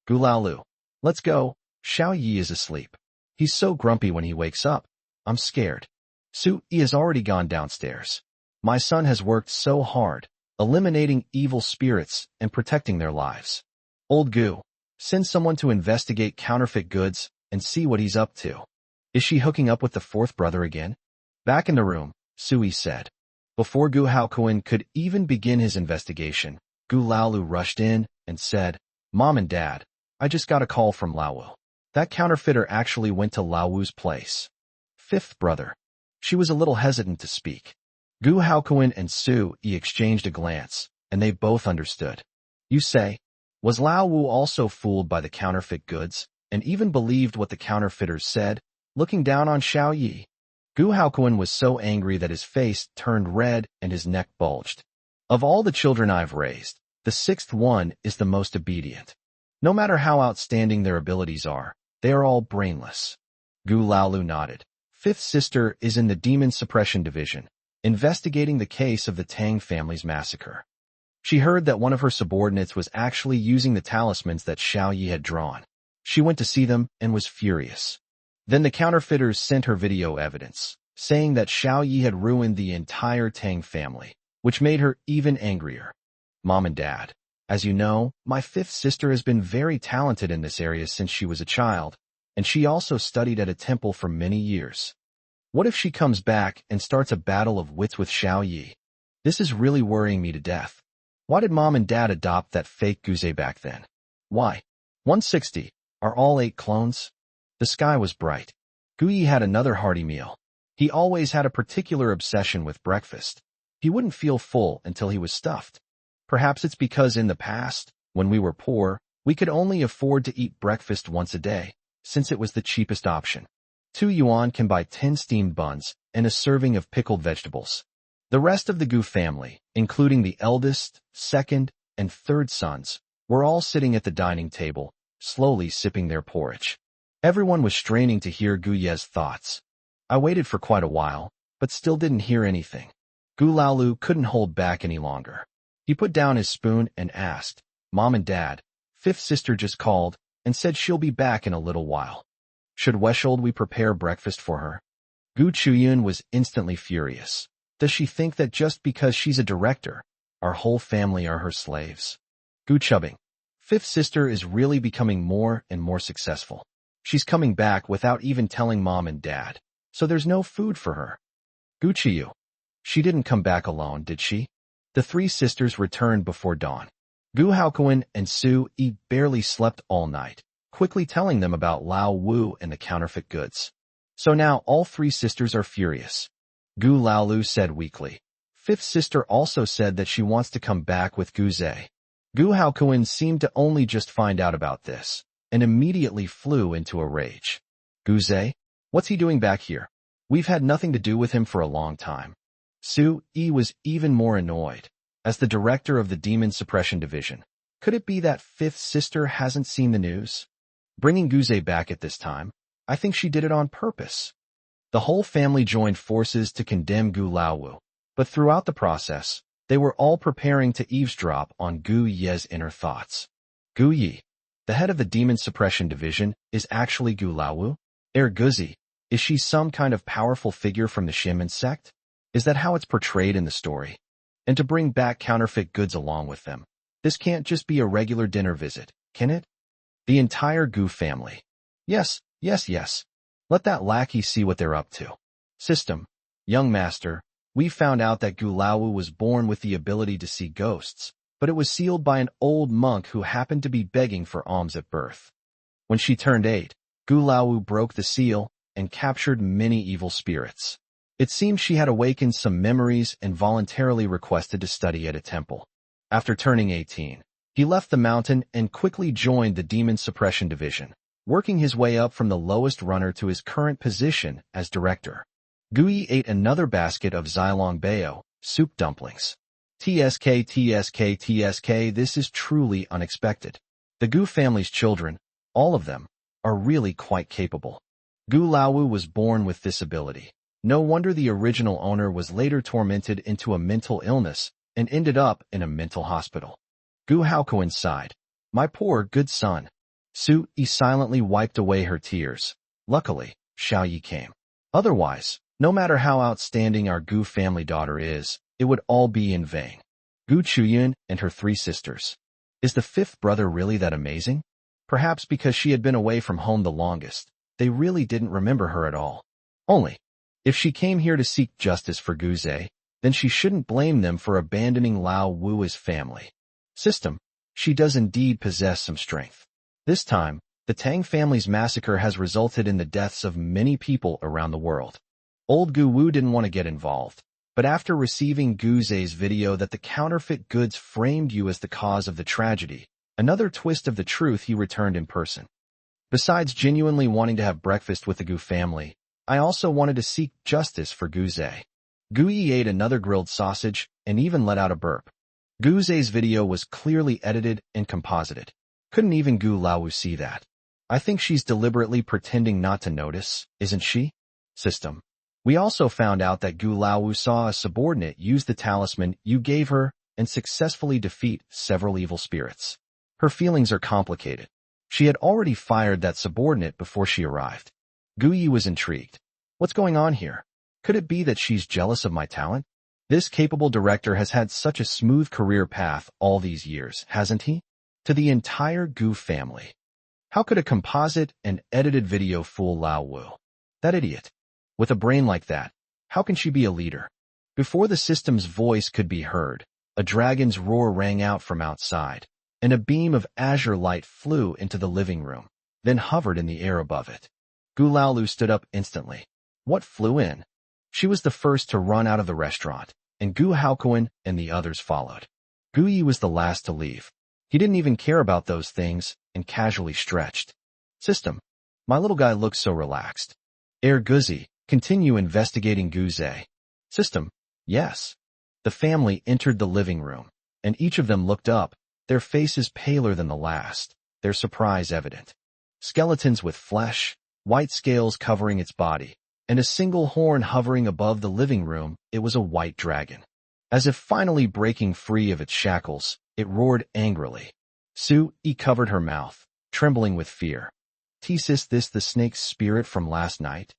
Gu Laolu, let's go. Xiao Yi is asleep. He's so grumpy when he wakes up. I'm scared. Su Yi has already gone downstairs. My son has worked so hard, eliminating evil spirits and protecting their lives. Old Gu, send someone to investigate counterfeit goods and see what he's up to. Is she hooking up with the 4th brother again? Back in the room, Su Yi said. Before Gu Haokuan could even begin his investigation, Gu Laolu rushed in and said, Mom and Dad, I just got a call from Laowu. That counterfeiter actually went to Laowu's place. 5th brother. She was a little hesitant to speak. Gu Haokuan and Su Yi exchanged a glance, and they both understood. You say, was Laowu also fooled by the counterfeit goods, and even believed what the counterfeiters said, looking down on Xiao Yi? Gu Haokuan was so angry that his face turned red and his neck bulged. Of all the children I've raised, the 6th one is the most obedient. No matter how outstanding their abilities are, they are all brainless. Gu Laolu nodded. 5th sister is in the Demon Suppression Division, investigating the case of the Tang family's massacre. She heard that one of her subordinates was actually using the talismans that Xiao Yi had drawn. She went to see them and was furious. Then the counterfeiters sent her video evidence, saying that Xiao Yi had ruined the entire Tang family, which made her even angrier. Mom and Dad, as you know, my 5th sister has been very talented in this area since she was a child, and she also studied at a temple for many years. What if she comes back and starts a battle of wits with Xiao Yi? This is really worrying me to death. Why did Mom and Dad adopt that fake Guze back then? Why? 160. Are all 8 clones? The sky was bright. Gu Yi had another hearty meal. He always had a particular obsession with breakfast. He wouldn't feel full until he was stuffed. Perhaps it's because in the past, when we were poor, we could only afford to eat breakfast once a day, since it was the cheapest option. 2 yuan can buy 10 steamed buns and a serving of pickled vegetables. The rest of the Gu family, including the eldest, 2nd, and 3rd sons, were all sitting at the dining table, slowly sipping their porridge. Everyone was straining to hear Gu Ye's thoughts. I waited for quite a while, but still didn't hear anything. Gu Laolu couldn't hold back any longer. He put down his spoon and asked, Mom and Dad, 5th sister just called and said she'll be back in a little while. Should we prepare breakfast for her? Gu Chuyun was instantly furious. Does she think that just because she's a director, our whole family are her slaves? Gu Chubbing, 5th sister is really becoming more and more successful. She's coming back without even telling Mom and Dad, so there's no food for her. Gu Chiyu, she didn't come back alone, did she? The 3 sisters returned before dawn. Gu Haokuan and Su Yi barely slept all night, quickly telling them about Lao Wu and the counterfeit goods. So now all 3 sisters are furious. Gu Laolu said weakly. 5th sister also said that she wants to come back with Gu Zhe. Gu Haokuan seemed to only just find out about this, and immediately flew into a rage. Gu Zhe? What's he doing back here? We've had nothing to do with him for a long time. Su Yi was even more annoyed. As the director of the Demon Suppression Division, could it be that 5th sister hasn't seen the news? Bringing Guze back at this time, I think she did it on purpose. The whole family joined forces to condemn Gu Laowu, but throughout the process, they were all preparing to eavesdrop on Gu Ye's inner thoughts. Gu Yi, the head of the Demon Suppression Division, is actually Gu Laowu? Guzi, is she some kind of powerful figure from the Shimin sect? Is that how it's portrayed in the story? And to bring back counterfeit goods along with them. This can't just be a regular dinner visit, can it? The entire Gu family. Yes. Let that lackey see what they're up to. System. Young master, we found out that Gu Laowu was born with the ability to see ghosts, but it was sealed by an old monk who happened to be begging for alms at birth. When she turned 8, Gu Laowu broke the seal and captured many evil spirits. It seemed she had awakened some memories and voluntarily requested to study at a temple. After turning 18, he left the mountain and quickly joined the Demon Suppression Division, working his way up from the lowest runner to his current position as director. Gui ate another basket of Xilong Bao, soup dumplings. TSK, this is truly unexpected. The Gu family's children, all of them, are really quite capable. Gu Laowu was born with this ability. No wonder the original owner was later tormented into a mental illness and ended up in a mental hospital. Gu Haokuan sighed. My poor, good son. Su Yi silently wiped away her tears. Luckily, Xiao Yi came. Otherwise, no matter how outstanding our Gu family daughter is, it would all be in vain. Gu Chuyun and her 3 sisters. Is the 5th brother really that amazing? Perhaps because she had been away from home the longest, they really didn't remember her at all. Only, if she came here to seek justice for Gu Zhe, then she shouldn't blame them for abandoning Lao Wu's family. System. She does indeed possess some strength. This time, the Tang family's massacre has resulted in the deaths of many people around the world. Old Gu Wu didn't want to get involved, but after receiving Gu Zhe's video that the counterfeit goods framed you as the cause of the tragedy, another twist of the truth, he returned in person. Besides genuinely wanting to have breakfast with the Gu family, I also wanted to seek justice for Gu Zhe. Gu Yi ate another grilled sausage and even let out a burp. Gu Zhe's video was clearly edited and composited. Couldn't even Gu Laowu see that? I think she's deliberately pretending not to notice, isn't she? System. We also found out that Gu Laowu saw a subordinate use the talisman you gave her and successfully defeat several evil spirits. Her feelings are complicated. She had already fired that subordinate before she arrived. Gu Yi was intrigued. What's going on here? Could it be that she's jealous of my talent? This capable director has had such a smooth career path all these years, hasn't he? To the entire Gu family. How could a composite and edited video fool Lao Wu? That idiot. With a brain like that, how can she be a leader? Before the system's voice could be heard, a dragon's roar rang out from outside, and a beam of azure light flew into the living room, then hovered in the air above it. Gu Laowu stood up instantly. What flew in? She was the first to run out of the restaurant, and Gu Haokuan and the others followed. Gu Yi was the last to leave. He didn't even care about those things and casually stretched. System. My little guy looks so relaxed. Guzi, continue investigating Gu Zhe. System. Yes. The family entered the living room, and each of them looked up, their faces paler than the last, their surprise evident. Skeletons with flesh, white scales covering its body, and a single horn hovering above the living room. It was a white dragon. As if finally breaking free of its shackles, it roared angrily. Su Yi covered her mouth, trembling with fear. Is this the snake's spirit from last night?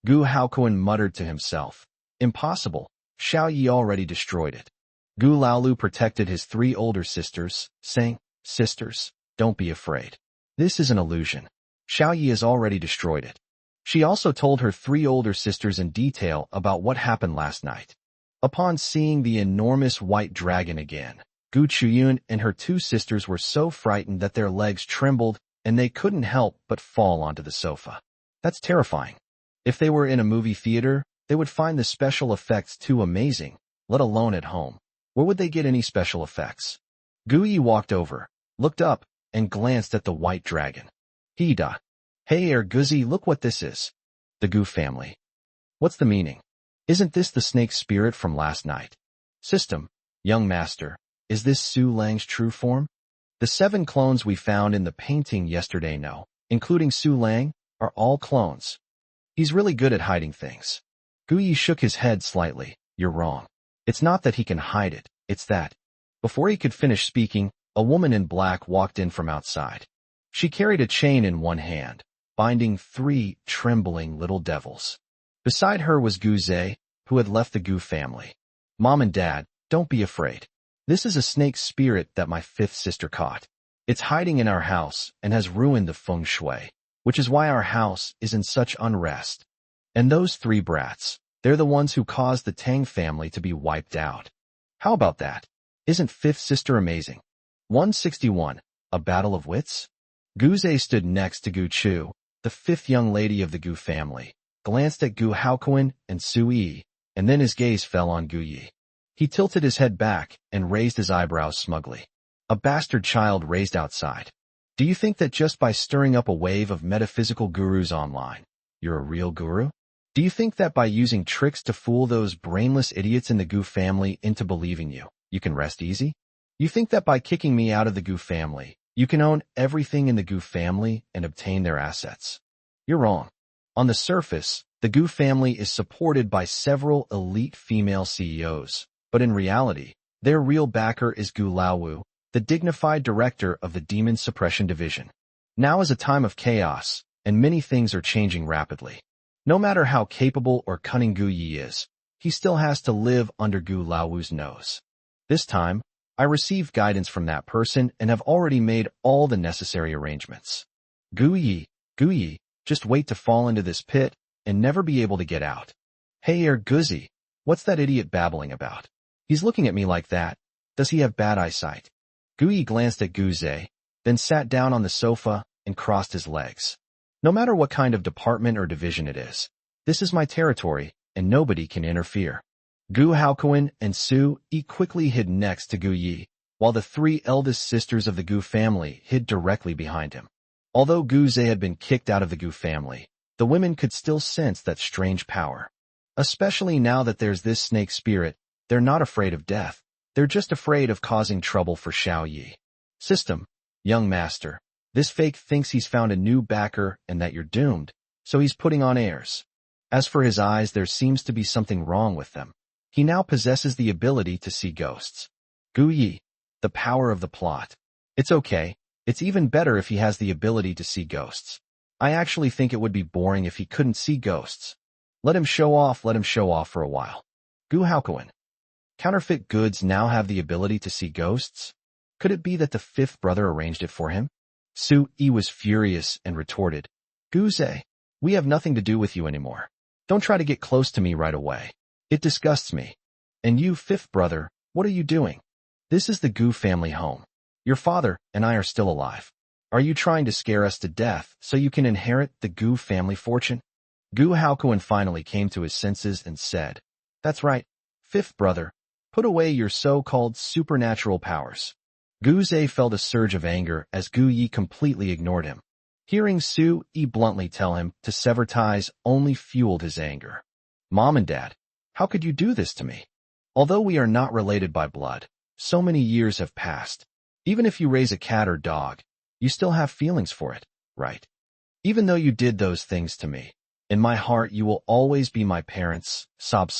Gu Haokuan muttered to himself. Impossible. Xiao Yi already destroyed it. Gu Laowu protected his 3 older sisters, saying, Sisters, don't be afraid. This is an illusion. Xiao Yi has already destroyed it. She also told her 3 older sisters in detail about what happened last night. Upon seeing the enormous white dragon again, Gu Chuyun and her 2 sisters were so frightened that their legs trembled and they couldn't help but fall onto the sofa. That's terrifying. If they were in a movie theater, they would find the special effects too amazing, let alone at home. Where would they get any special effects? Gu Yi walked over, looked up, and glanced at the white dragon. Hida. Hey Guzi, look what this is. The Gu family. What's the meaning? Isn't this the snake spirit from last night? System. Young master, is this Su Lang's true form? The 7 clones we found in the painting yesterday including Su Lang, are all clones. He's really good at hiding things. Gu Yi shook his head slightly. You're wrong. It's not that he can hide it, it's that. Before he could finish speaking, a woman in black walked in from outside. She carried a chain in one hand, binding 3 trembling little devils. Beside her was Gu Zhe, who had left the Gu family. Mom and Dad, don't be afraid. This is a snake spirit that my 5th sister caught. It's hiding in our house and has ruined the feng shui, which is why our house is in such unrest. And those three brats, they're the ones who caused the Tang family to be wiped out. How about that? Isn't fifth sister amazing? 161. A battle of wits? Gu Zhe stood next to Gu Chu, the fifth young lady of the Gu family, glanced at Gu Haokuan and Su Yi, and then his gaze fell on Gu Yi. He tilted his head back and raised his eyebrows smugly. A bastard child raised outside. Do you think that just by stirring up a wave of metaphysical gurus online, you're a real guru? Do you think that by using tricks to fool those brainless idiots in the Gu family into believing you, you can rest easy? You think that by kicking me out of the Gu family, you can own everything in the Gu family and obtain their assets? You're wrong. On the surface, the Gu family is supported by several elite female CEOs, but in reality, their real backer is Gu Laowu, the dignified director of the Demon Suppression Division. Now is a time of chaos, and many things are changing rapidly. No matter how capable or cunning Gu Yi is, he still has to live under Gu Laowu's nose. This time, I received guidance from that person and have already made all the necessary arrangements. Gu Yi, just wait to fall into this pit and never be able to get out. Hey Guzi, what's that idiot babbling about? He's looking at me like that. Does he have bad eyesight? Gu Yi glanced at Gu Zhe, then sat down on the sofa and crossed his legs. No matter what kind of department or division it is, this is my territory and nobody can interfere. Gu Haokuan and Su Yi quickly hid next to Gu Yi, while the three eldest sisters of the Gu family hid directly behind him. Although Gu Zhe had been kicked out of the Gu family, the women could still sense that strange power. Especially now that there's this snake spirit, they're not afraid of death. They're just afraid of causing trouble for Xiao Yi. System, young master, this fake thinks he's found a new backer and that you're doomed, so he's putting on airs. As for his eyes, there seems to be something wrong with them. He now possesses the ability to see ghosts. Gu Yi, the power of the plot. It's okay. It's even better if he has the ability to see ghosts. I actually think it would be boring if he couldn't see ghosts. Let him show off for a while. Gu Haokuan. Counterfeit goods now have the ability to see ghosts? Could it be that the fifth brother arranged it for him? Su Yi was furious and retorted, Gu Zhe, we have nothing to do with you anymore. Don't try to get close to me right away. It disgusts me. And you, fifth brother, what are you doing? This is the Gu family home. Your father and I are still alive. Are you trying to scare us to death so you can inherit the Gu family fortune? Gu Haokuan finally came to his senses and said, That's right, fifth brother. Put away your so-called supernatural powers. Gu Zhe felt a surge of anger as Gu Yi completely ignored him. Hearing Su Yi bluntly tell him to sever ties only fueled his anger. Mom and Dad, how could you do this to me? Although we are not related by blood, so many years have passed. Even if you raise a cat or dog, you still have feelings for it, right? Even though you did those things to me, in my heart you will always be my parents, sob.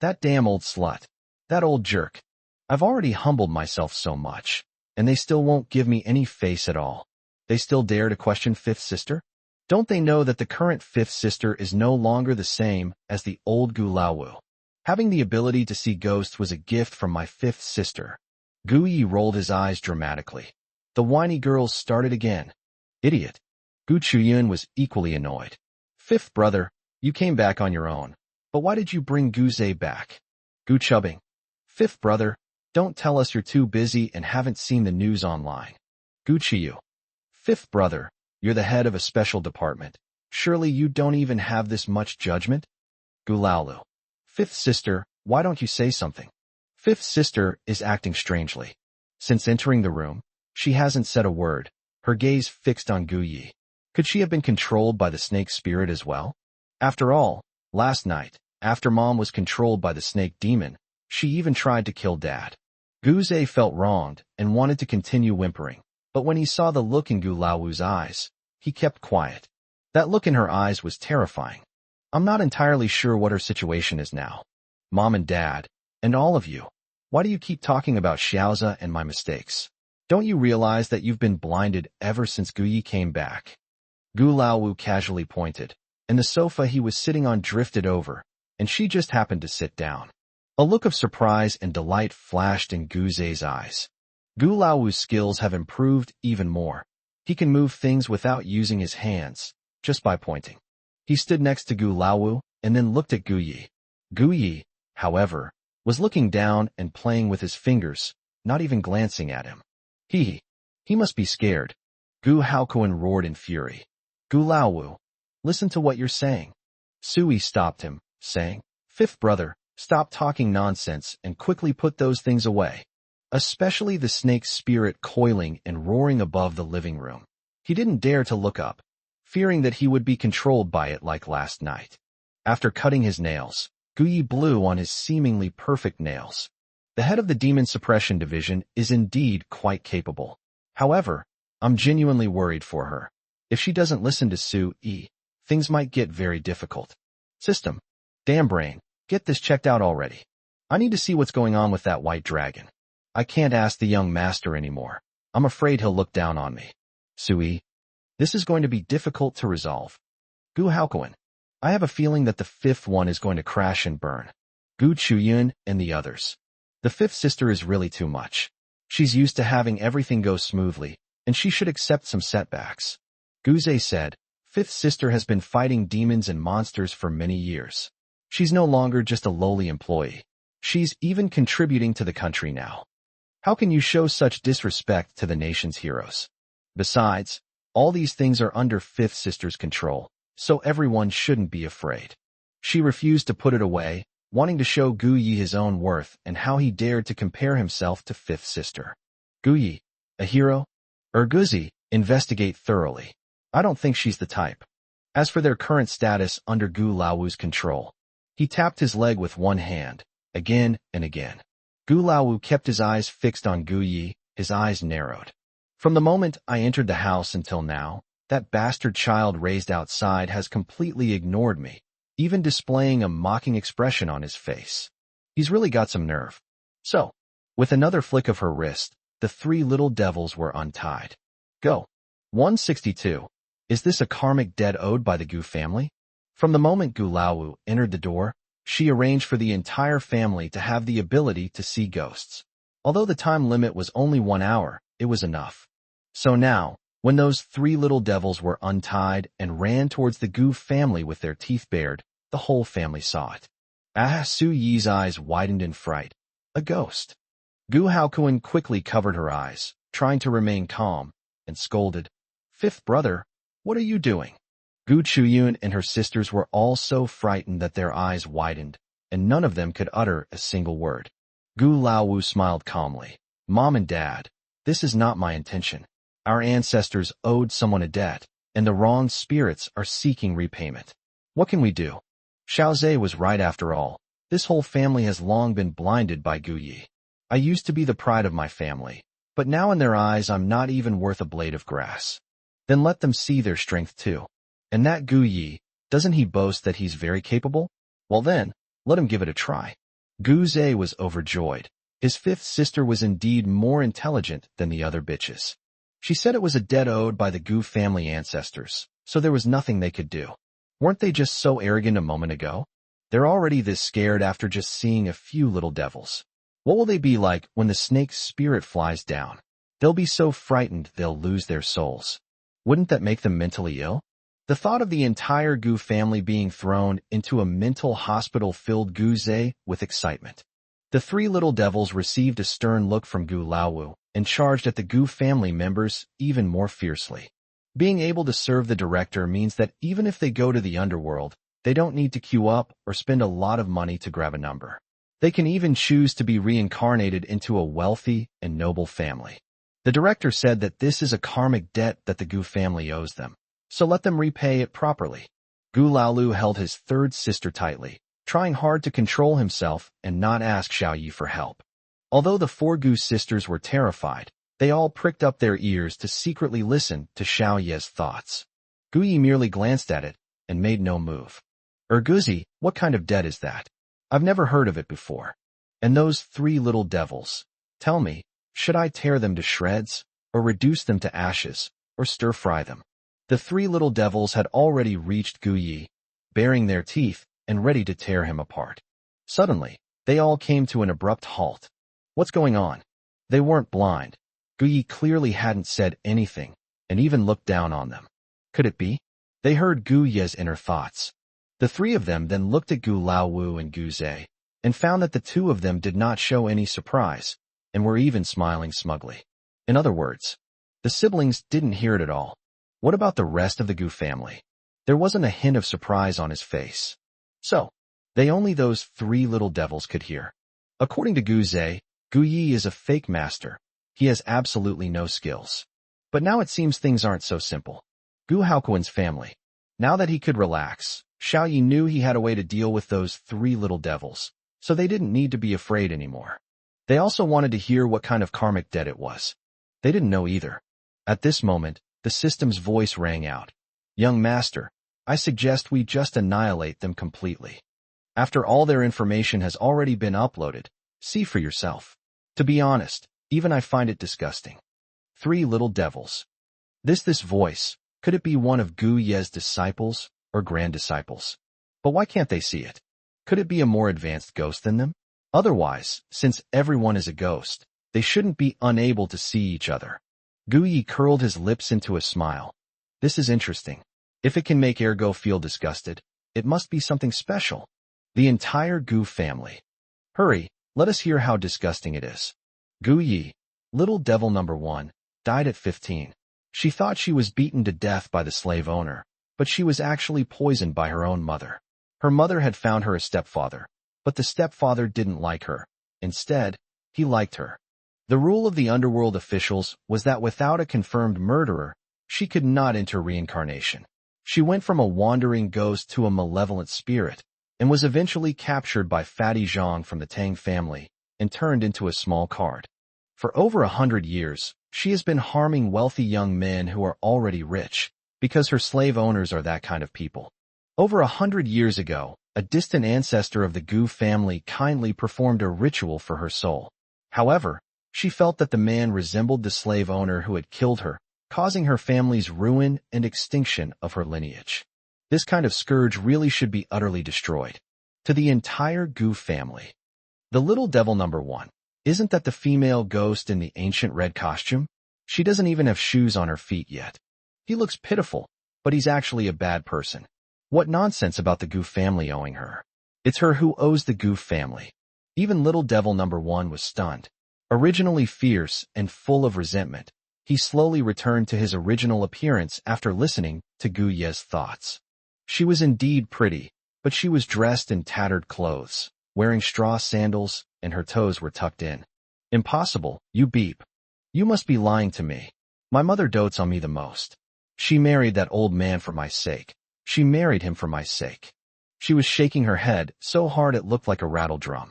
That damn old slut. That old jerk. I've already humbled myself so much, and they still won't give me any face at all. They still dare to question fifth sister? Don't they know that the current fifth sister is no longer the same as the old Gu Laowu? Having the ability to see ghosts was a gift from my fifth sister. Gu Yi rolled his eyes dramatically. The whiny girls started again. Idiot. Gu Chuyun was equally annoyed. Fifth brother, you came back on your own. But why did you bring Gu Zhe back? Gu Chubbing. Fifth brother, don't tell us you're too busy and haven't seen the news online. Gu Chiyu. Fifth brother, you're the head of a special department. Surely you don't even have this much judgment? Gu Laolu. Fifth sister, why don't you say something? Fifth sister is acting strangely. Since entering the room, she hasn't said a word, her gaze fixed on Gu Yi. Could she have been controlled by the snake spirit as well? After all, last night, after Mom was controlled by the snake demon, she even tried to kill Dad. Gu Zhe felt wronged and wanted to continue whimpering, but when he saw the look in Gu Laowu's eyes, he kept quiet. That look in her eyes was terrifying. I'm not entirely sure what her situation is now. Mom and Dad, and all of you, why do you keep talking about Xiaoza and my mistakes? Don't you realize that you've been blinded ever since Gu Yi came back? Gu Laowu casually pointed, and the sofa he was sitting on drifted over, and she just happened to sit down. A look of surprise and delight flashed in Gu Zhe's eyes. Gu Laowu's skills have improved even more. He can move things without using his hands, just by pointing. He stood next to Gu Laowu and then looked at Gu Yi. Gu Yi, however, was looking down and playing with his fingers, not even glancing at him. He must be scared. Gu Haokuan roared in fury. Gu Laowu, listen to what you're saying. Sui stopped him, saying, Fifth brother, stop talking nonsense and quickly put those things away. Especially the snake's spirit coiling and roaring above the living room. He didn't dare to look up, fearing that he would be controlled by it like last night. After cutting his nails, Gu Yi blew on his seemingly perfect nails. The head of the Demon Suppression Division is indeed quite capable. However, I'm genuinely worried for her. If she doesn't listen to Sui, things might get very difficult. System. Damn brain, get this checked out already. I need to see what's going on with that white dragon. I can't ask the young master anymore. I'm afraid he'll look down on me. Sui, this is going to be difficult to resolve. Gu Haokuan, I have a feeling that the fifth one is going to crash and burn. Gu Chuyun and the others. The fifth sister is really too much. She's used to having everything go smoothly, and she should accept some setbacks. Guze said, Fifth sister has been fighting demons and monsters for many years. She's no longer just a lowly employee. She's even contributing to the country now. How can you show such disrespect to the nation's heroes? Besides, all these things are under fifth sister's control, so everyone shouldn't be afraid. She refused to put it away, wanting to show Gu Yi his own worth and how he dared to compare himself to fifth sister. Gu Yi, a hero? Guzi, investigate thoroughly. I don't think she's the type. As for their current status under Gu Laowu's control, he tapped his leg with one hand, again and again. Gu Laowu kept his eyes fixed on Gu Yi, his eyes narrowed. From the moment I entered the house until now, that bastard child raised outside has completely ignored me, even displaying a mocking expression on his face. He's really got some nerve. So, with another flick of her wrist, the three little devils were untied. Go. 162. Is this a karmic debt owed by the Gu family? From the moment Gu Laowu entered the door, she arranged for the entire family to have the ability to see ghosts. Although the time limit was only 1 hour, it was enough. So now, when those three little devils were untied and ran towards the Gu family with their teeth bared, the whole family saw it. Su Yi's eyes widened in fright. A ghost. Gu Haokuan quickly covered her eyes, trying to remain calm, and scolded, Fifth brother, what are you doing? Gu Chuyun and her sisters were all so frightened that their eyes widened, and none of them could utter a single word. Gu Laowu smiled calmly. Mom and Dad, this is not my intention. Our ancestors owed someone a debt, and the wrong spirits are seeking repayment. What can we do? Xiaozhe was right after all. This whole family has long been blinded by Gu Yi. I used to be the pride of my family, but now in their eyes I'm not even worth a blade of grass. Then let them see their strength too. And that Gu Yi, doesn't he boast that he's very capable? Well then, let him give it a try. Gu Zhe was overjoyed. His fifth sister was indeed more intelligent than the other bitches. She said it was a debt owed by the Gu family ancestors, so there was nothing they could do. Weren't they just so arrogant a moment ago? They're already this scared after just seeing a few little devils. What will they be like when the snake's spirit flies down? They'll be so frightened they'll lose their souls. Wouldn't that make them mentally ill? The thought of the entire Gu family being thrown into a mental hospital filled Gu Zhe with excitement. The three little devils received a stern look from Gu Laowu and charged at the Gu family members even more fiercely. Being able to serve the director means that even if they go to the underworld, they don't need to queue up or spend a lot of money to grab a number. They can even choose to be reincarnated into a wealthy and noble family. The director said that this is a karmic debt that the Gu family owes them, so let them repay it properly. Gu Laowu held his third sister tightly, trying hard to control himself and not ask Xiao Yi for help. Although the four Gu sisters were terrified, they all pricked up their ears to secretly listen to Xiao Ye's thoughts. Gu Yi merely glanced at it and made no move. Guzi, what kind of debt is that? I've never heard of it before. And those three little devils, tell me, should I tear them to shreds, or reduce them to ashes, or stir-fry them? The three little devils had already reached Gu Yi, baring their teeth and ready to tear him apart. Suddenly, they all came to an abrupt halt. What's going on? They weren't blind. Gu Yi clearly hadn't said anything, and even looked down on them. Could it be? They heard Gu Ye's inner thoughts. The three of them then looked at Gu Laowu and Gu Zhe, and found that the two of them did not show any surprise, and were even smiling smugly. In other words, the siblings didn't hear it at all. What about the rest of the Gu family? There wasn't a hint of surprise on his face. So, only those three little devils could hear. According to Gu Zhe, Gu Yi is a fake master. He has absolutely no skills. But now it seems things aren't so simple. Gu Haoquan's family. Now that he could relax, Xiao Yi knew he had a way to deal with those three little devils, so they didn't need to be afraid anymore. They also wanted to hear what kind of karmic debt it was. They didn't know either. At this moment, the system's voice rang out. Young master, I suggest we just annihilate them completely. After all their information has already been uploaded, see for yourself. To be honest, even I find it disgusting. Three little devils. This voice, could it be one of Gu Ye's disciples or grand disciples? But why can't they see it? Could it be a more advanced ghost than them? Otherwise, since everyone is a ghost, they shouldn't be unable to see each other. Gu Yi curled his lips into a smile. This is interesting. If it can make Ergo feel disgusted, it must be something special. The entire Gu family. Hurry, let us hear how disgusting it is. Gu Yi, little devil number 1, died at 15. She thought she was beaten to death by the slave owner, but she was actually poisoned by her own mother. Her mother had found her a stepfather, but the stepfather didn't like her. Instead, he liked her. The rule of the underworld officials was that without a confirmed murderer, she could not enter reincarnation. She went from a wandering ghost to a malevolent spirit, and was eventually captured by Fatty Zhang from the Tang family and turned into a small card. For over 100 years, she has been harming wealthy young men who are already rich, because her slave owners are that kind of people. Over 100 years ago, a distant ancestor of the Gu family kindly performed a ritual for her soul. However, she felt that the man resembled the slave owner who had killed her, causing her family's ruin and extinction of her lineage. This kind of scourge really should be utterly destroyed. To the entire Gu family. The little devil number 1. Isn't that the female ghost in the ancient red costume? She doesn't even have shoes on her feet yet. He looks pitiful, but he's actually a bad person. What nonsense about the Gu family owing her. It's her who owes the Gu family. Even little devil number 1 was stunned. Originally fierce and full of resentment, he slowly returned to his original appearance after listening to Gu Ye's thoughts. She was indeed pretty, but she was dressed in tattered clothes, wearing straw sandals, and her toes were tucked in. Impossible, you beep. You must be lying to me. My mother dotes on me the most. She married that old man for my sake. She married him for my sake. She was shaking her head so hard it looked like a rattle drum.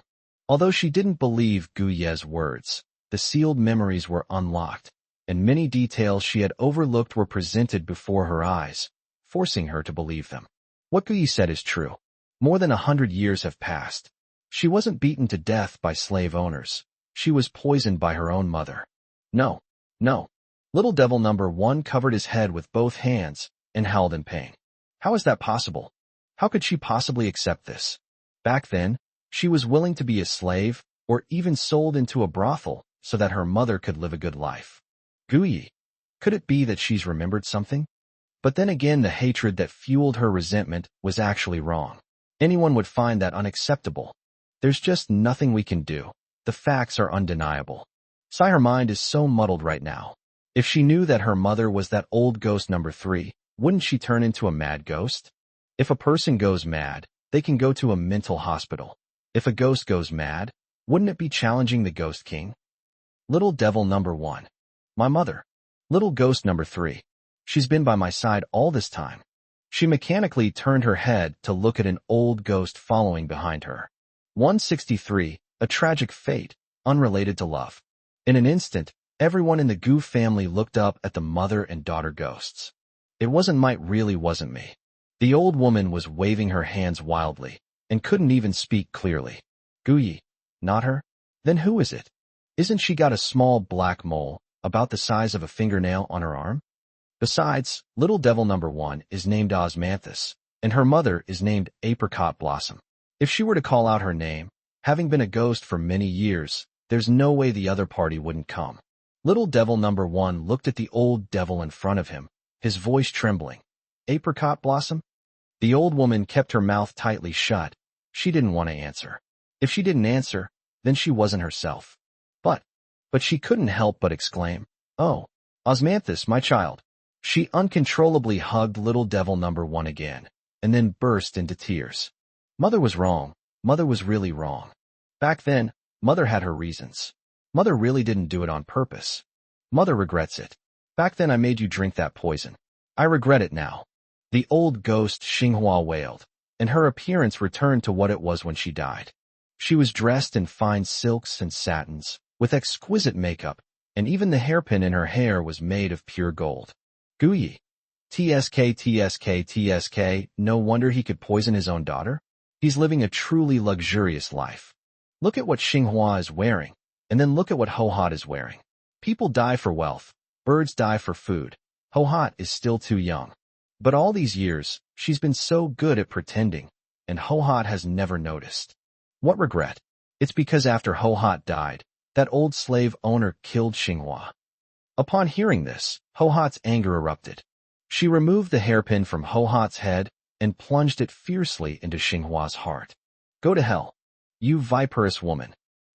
Although she didn't believe Gu Ye's words, the sealed memories were unlocked, and many details she had overlooked were presented before her eyes, forcing her to believe them. What Gu Yi said is true. More than 100 years have passed. She wasn't beaten to death by slave owners. She was poisoned by her own mother. No. Little devil number 1 covered his head with both hands and howled in pain. How is that possible? How could she possibly accept this? Back then, she was willing to be a slave or even sold into a brothel so that her mother could live a good life. Gu Yi. Could it be that she's remembered something? But then again, the hatred that fueled her resentment was actually wrong. Anyone would find that unacceptable. There's just nothing we can do. The facts are undeniable. Her mind is so muddled right now. If she knew that her mother was that old ghost number 3, wouldn't she turn into a mad ghost? If a person goes mad, they can go to a mental hospital. If a ghost goes mad, wouldn't it be challenging the Ghost King? Little devil number 1. My mother. Little ghost number 3. She's been by my side all this time. She mechanically turned her head to look at an old ghost following behind her. 163. A tragic fate, unrelated to love. In an instant, everyone in the Gu family looked up at the mother and daughter ghosts. It really wasn't me. The old woman was waving her hands wildly, and couldn't even speak clearly. Gu Yi. Not her? Then who is it? Isn't she got a small black mole, about the size of a fingernail on her arm? Besides, little devil number 1 is named Osmanthus, and her mother is named Apricot Blossom. If she were to call out her name, having been a ghost for many years, there's no way the other party wouldn't come. Little devil number 1 looked at the old devil in front of him, his voice trembling. Apricot blossom? The old woman kept her mouth tightly shut. She didn't want to answer. If she didn't answer, then she wasn't herself. But she couldn't help but exclaim, "Oh, Osmanthus, my child." She uncontrollably hugged little devil number one again, and then burst into tears. Mother was wrong. Mother was really wrong. Back then, Mother had her reasons. Mother really didn't do it on purpose. Mother regrets it. Back then I made you drink that poison. I regret it now. The old ghost Xinghua wailed, and her appearance returned to what it was when she died. She was dressed in fine silks and satins, with exquisite makeup, and even the hairpin in her hair was made of pure gold. Guyi. TSK. No wonder he could poison his own daughter. He's living a truly luxurious life. Look at what Xinghua is wearing, and then look at what Hohat is wearing. People die for wealth. Birds die for food. Hohat is still too young. But all these years, she's been so good at pretending, and Hohat has never noticed. What regret? It's because after Hohat died, that old slave owner killed Xinghua. Upon hearing this, Hohat's anger erupted. She removed the hairpin from Hohat's head and plunged it fiercely into Xinghua's heart. Go to hell, you viperous woman.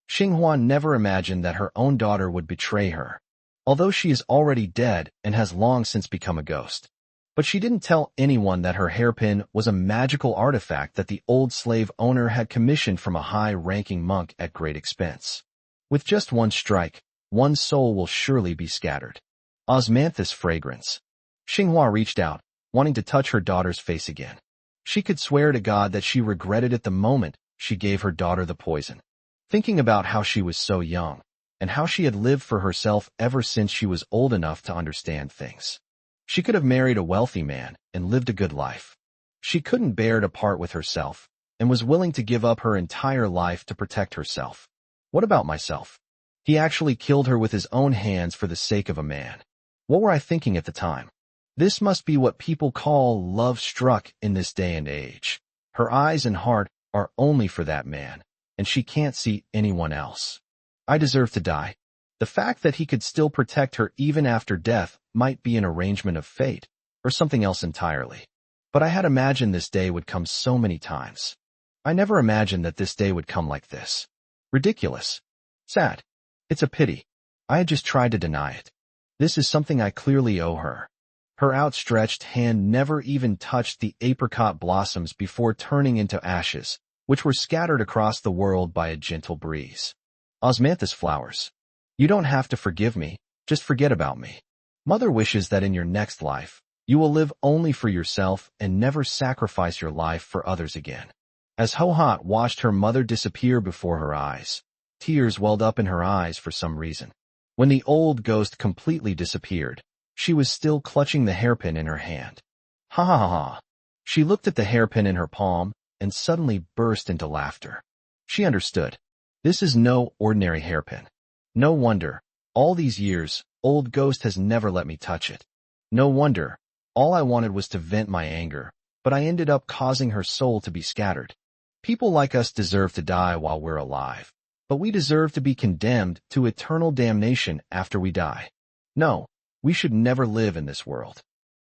Xinghua never imagined that her own daughter would betray her, although she is already dead and has long since become a ghost. But she didn't tell anyone that her hairpin was a magical artifact that the old slave owner had commissioned from a high-ranking monk at great expense. With just one strike, one soul will surely be scattered. Osmanthus fragrance. Xinghua reached out, wanting to touch her daughter's face again. She could swear to God that she regretted it the moment she gave her daughter the poison. Thinking about how she was so young, and how she had lived for herself ever since she was old enough to understand things. She could have married a wealthy man and lived a good life. She couldn't bear to part with herself, and was willing to give up her entire life to protect herself. What about myself? He actually killed her with his own hands for the sake of a man. What were I thinking at the time? This must be what people call love struck in this day and age. Her eyes and heart are only for that man, and she can't see anyone else. I deserve to die. The fact that he could still protect her even after death might be an arrangement of fate, or something else entirely. But I had imagined this day would come so many times. I never imagined that this day would come like this. Ridiculous. Sad. It's a pity. I had just tried to deny it. This is something I clearly owe her. Her outstretched hand never even touched the apricot blossoms before turning into ashes, which were scattered across the world by a gentle breeze. Osmanthus flowers. You don't have to forgive me, just forget about me. Mother wishes that in your next life, you will live only for yourself and never sacrifice your life for others again. As Hohat watched her mother disappear before her eyes, tears welled up in her eyes for some reason. When the old ghost completely disappeared, she was still clutching the hairpin in her hand. Ha ha ha ha. She looked at the hairpin in her palm and suddenly burst into laughter. She understood. This is no ordinary hairpin. No wonder, all these years, old ghost has never let me touch it. No wonder, all I wanted was to vent my anger, but I ended up causing her soul to be scattered. People like us deserve to die while we're alive, but we deserve to be condemned to eternal damnation after we die. No, we should never live in this world.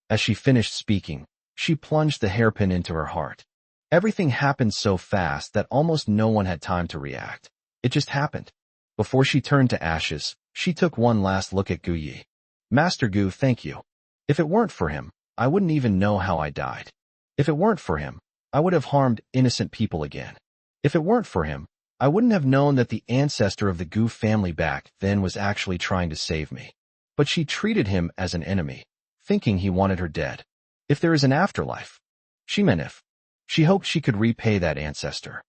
As she finished speaking, she plunged the hairpin into her heart. Everything happened so fast that almost no one had time to react. It just happened. Before she turned to ashes, she took one last look at Guyi. Master Gu, thank you. If it weren't for him, I wouldn't even know how I died. If it weren't for him, I would have harmed innocent people again. If it weren't for him, I wouldn't have known that the ancestor of the Gu family back then was actually trying to save me. But she treated him as an enemy, thinking he wanted her dead. If there is an afterlife. She meant if. She hoped she could repay that ancestor.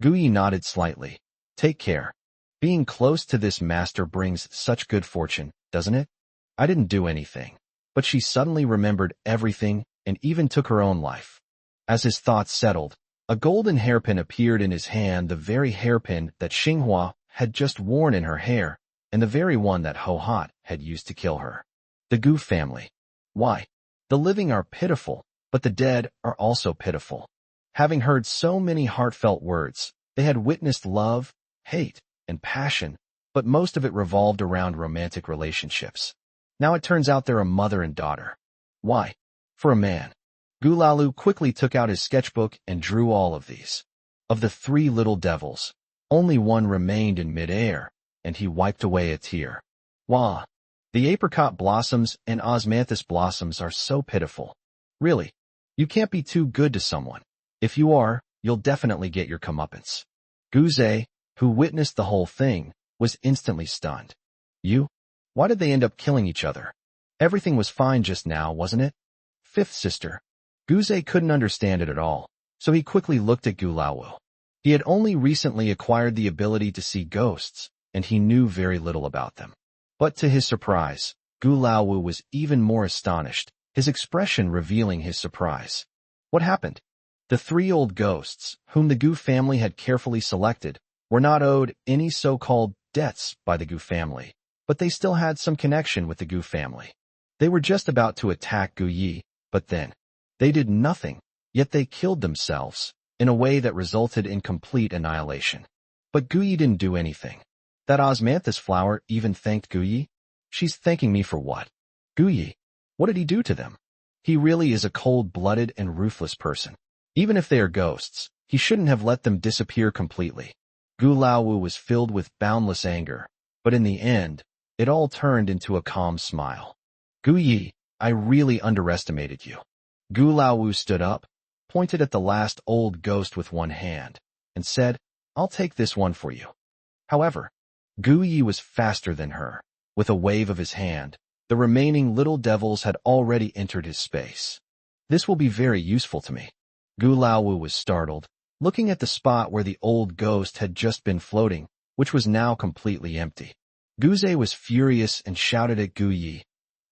Guyi nodded slightly. Take care. Being close to this master brings such good fortune, doesn't it? I didn't do anything. But she suddenly remembered everything and even took her own life. As his thoughts settled, a golden hairpin appeared in his hand, the very hairpin that Xinghua had just worn in her hair, and the very one that Hohat had used to kill her. The Gu family. Why? The living are pitiful, but the dead are also pitiful. Having heard so many heartfelt words, they had witnessed love, hate, and passion, but most of it revolved around romantic relationships. Now it turns out they're a mother and daughter. Why? For a man. Gulalu quickly took out his sketchbook and drew all of these. Of the 3 little devils, only one remained in midair, and he wiped away a tear. Wah! The apricot blossoms and osmanthus blossoms are so pitiful. Really, you can't be too good to someone. If you are, you'll definitely get your comeuppance. Guze, who witnessed the whole thing, was instantly stunned. You? Why did they end up killing each other? Everything was fine just now, wasn't it? 5th sister. Guze couldn't understand it at all, so he quickly looked at Gulawu. He had only recently acquired the ability to see ghosts, and he knew very little about them. But to his surprise, Gulawu was even more astonished, his expression revealing his surprise. What happened? The 3 old ghosts, whom the Gu family had carefully selected, were not owed any so-called debts by the Gu family, but they still had some connection with the Gu family. They were just about to attack Gu Yi, but then they did nothing, yet they killed themselves, in a way that resulted in complete annihilation. But Gu Yi didn't do anything. That osmanthus flower even thanked Gu Yi? She's thanking me for what? Gu Yi, what did he do to them? He really is a cold-blooded and ruthless person. Even if they are ghosts, he shouldn't have let them disappear completely. Gulawu was filled with boundless anger, but in the end, it all turned into a calm smile. Gu Yi, I really underestimated you. Gulawu stood up, pointed at the last old ghost with one hand, and said, I'll take this one for you. However, Gu Yi was faster than her. With a wave of his hand, the remaining little devils had already entered his space. This will be very useful to me. Gulawu was startled, looking at the spot where the old ghost had just been floating, which was now completely empty. Guze was furious and shouted at Gu Yi.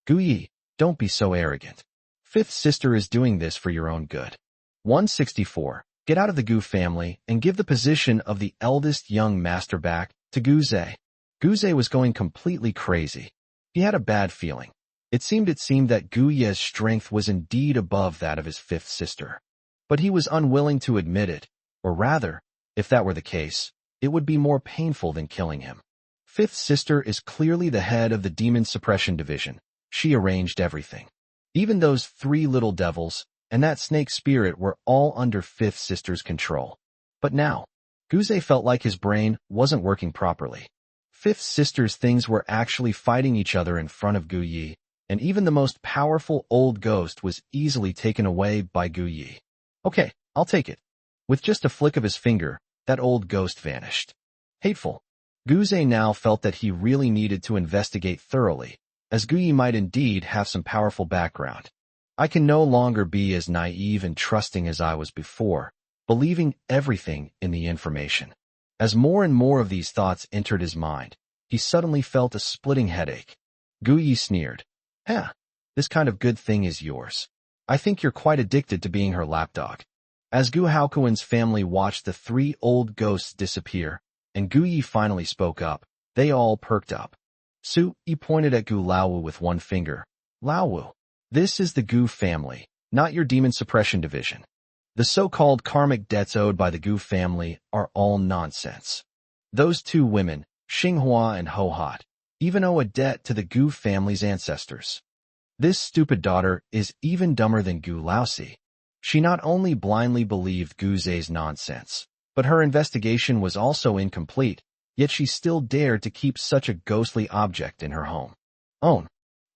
Gu Yi, don't be so arrogant. 5th sister is doing this for your own good. 164. Get out of the Gu family and give the position of the eldest young master back to Guze. Guze was going completely crazy. He had a bad feeling. It seemed that Gu Ye's strength was indeed above that of his 5th sister. But he was unwilling to admit it, or rather, if that were the case, it would be more painful than killing him. 5th sister is clearly the head of the demon suppression division. She arranged everything. Even those 3 little devils and that snake spirit were all under 5th sister's control. But now, Guze felt like his brain wasn't working properly. 5th sister's things were actually fighting each other in front of Gu Yi, and even the most powerful old ghost was easily taken away by Gu Yi. Okay, I'll take it. With just a flick of his finger, that old ghost vanished. Hateful. Guze now felt that he really needed to investigate thoroughly, as Gu Yi might indeed have some powerful background. I can no longer be as naive and trusting as I was before, believing everything in the information. As more and more of these thoughts entered his mind, he suddenly felt a splitting headache. Gu Yi sneered. This kind of good thing is yours. I think you're quite addicted to being her lapdog. As Gu Haokuan's family watched the 3 old ghosts disappear, and Gu Yi finally spoke up, they all perked up. He pointed at Gu Laowu with one finger. Laowu, this is the Gu family, not your demon suppression division. The so-called karmic debts owed by the Gu family are all nonsense. Those 2 women, Xinghua and Hohat, even owe a debt to the Gu family's ancestors. This stupid daughter is even dumber than Gu Laosi. She not only blindly believed Guze's nonsense, but her investigation was also incomplete, yet she still dared to keep such a ghostly object in her home.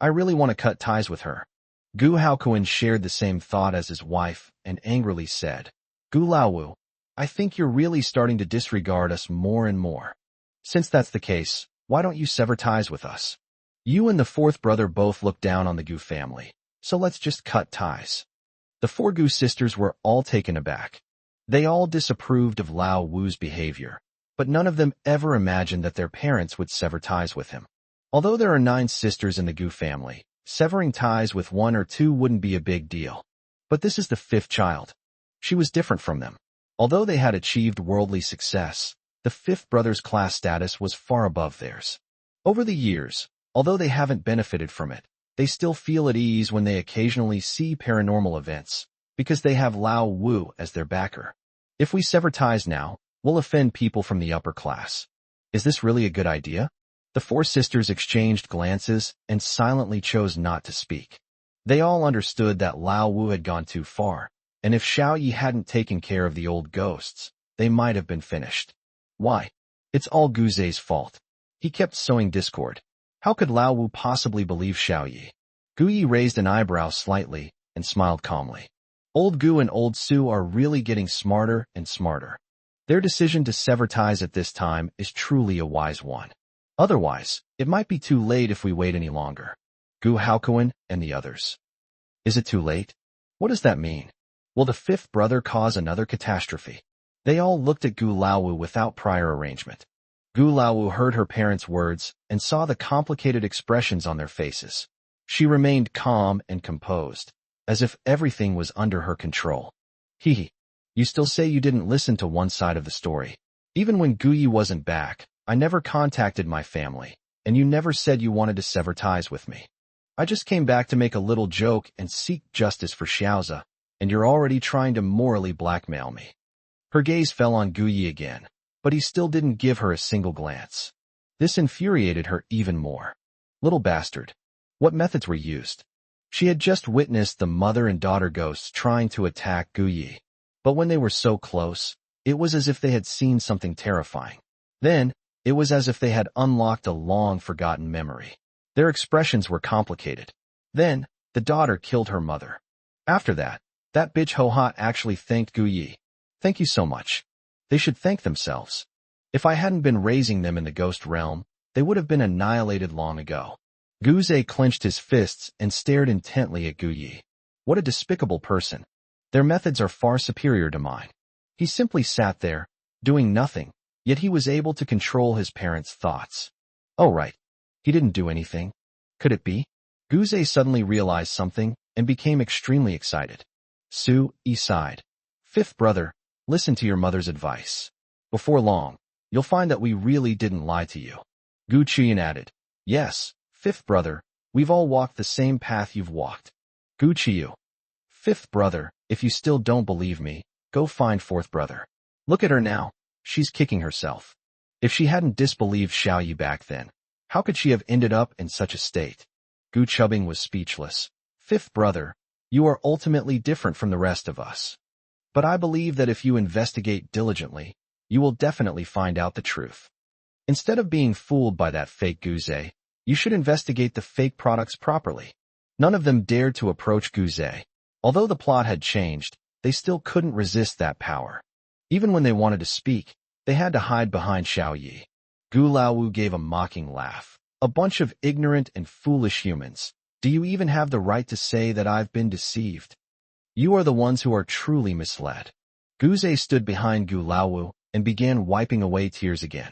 I really want to cut ties with her. Gu Haokuan shared the same thought as his wife and angrily said, Gu Laowu, I think you're really starting to disregard us more and more. Since that's the case, why don't you sever ties with us? You and the 4th brother both look down on the Gu family, so let's just cut ties. The 4 Gu sisters were all taken aback. They all disapproved of Lao Wu's behavior, but none of them ever imagined that their parents would sever ties with him. Although there are 9 sisters in the Gu family, severing ties with 1 or 2 wouldn't be a big deal. But this is the 5th child. She was different from them. Although they had achieved worldly success, the 5th brother's class status was far above theirs. Over the years, although they haven't benefited from it, they still feel at ease when they occasionally see paranormal events, because they have Lao Wu as their backer. If we sever ties now, we'll offend people from the upper class. Is this really a good idea? The 4 sisters exchanged glances and silently chose not to speak. They all understood that Lao Wu had gone too far, and if Xiao Yi hadn't taken care of the old ghosts, they might have been finished. Why? It's all Gu Zei's fault. He kept sowing discord. How could Lao Wu possibly believe Xiao Yi? Gu Yi raised an eyebrow slightly and smiled calmly. Old Gu and Old Su are really getting smarter and smarter. Their decision to sever ties at this time is truly a wise one. Otherwise, it might be too late if we wait any longer. Gu Haokuan and the others. Is it too late? What does that mean? Will the fifth brother cause another catastrophe? They all looked at Gu Laowu without prior arrangement. Gu Laowu heard her parents' words and saw the complicated expressions on their faces. She remained calm and composed, as if everything was under her control. Hee. You still say you didn't listen to one side of the story. Even when Gu Yi wasn't back, I never contacted my family, and you never said you wanted to sever ties with me. I just came back to make a little joke and seek justice for Xiaoza, and you're already trying to morally blackmail me. Her gaze fell on Gu Yi again, but he still didn't give her a single glance. This infuriated her even more. Little bastard. What methods were used? She had just witnessed the mother and daughter ghosts trying to attack Gu Yi, but when they were so close, it was as if they had seen something terrifying. Then, it was as if they had unlocked a long-forgotten memory. Their expressions were complicated. Then, the daughter killed her mother. After that bitch Ho-Ha actually thanked Gu Yi. Thank you so much. They should thank themselves. If I hadn't been raising them in the ghost realm, they would have been annihilated long ago. Gu Zei clenched his fists and stared intently at Gu Yi. What a despicable person. Their methods are far superior to mine. He simply sat there, doing nothing, yet he was able to control his parents' thoughts. Oh right. He didn't do anything. Could it be? Gu Zei suddenly realized something and became extremely excited. Su Yi sighed. Fifth brother, listen to your mother's advice. Before long, you'll find that we really didn't lie to you. Gu Qian added. Yes, fifth brother, we've all walked the same path you've walked. Gu Qiu. Fifth brother, if you still don't believe me, go find fourth brother. Look at her now. She's kicking herself. If she hadn't disbelieved Xiao Yi back then, how could she have ended up in such a state? Gu Chubbing was speechless. Fifth brother, you are ultimately different from the rest of us. But I believe that if you investigate diligently, you will definitely find out the truth. Instead of being fooled by that fake Gu Zei, you should investigate the fake products properly. None of them dared to approach Gu Zei. Although the plot had changed, they still couldn't resist that power. Even when they wanted to speak, they had to hide behind Xiao Yi. Gu Laowu gave a mocking laugh. A bunch of ignorant and foolish humans. Do you even have the right to say that I've been deceived? You are the ones who are truly misled. Gu Zei stood behind Gu Laowu and began wiping away tears again.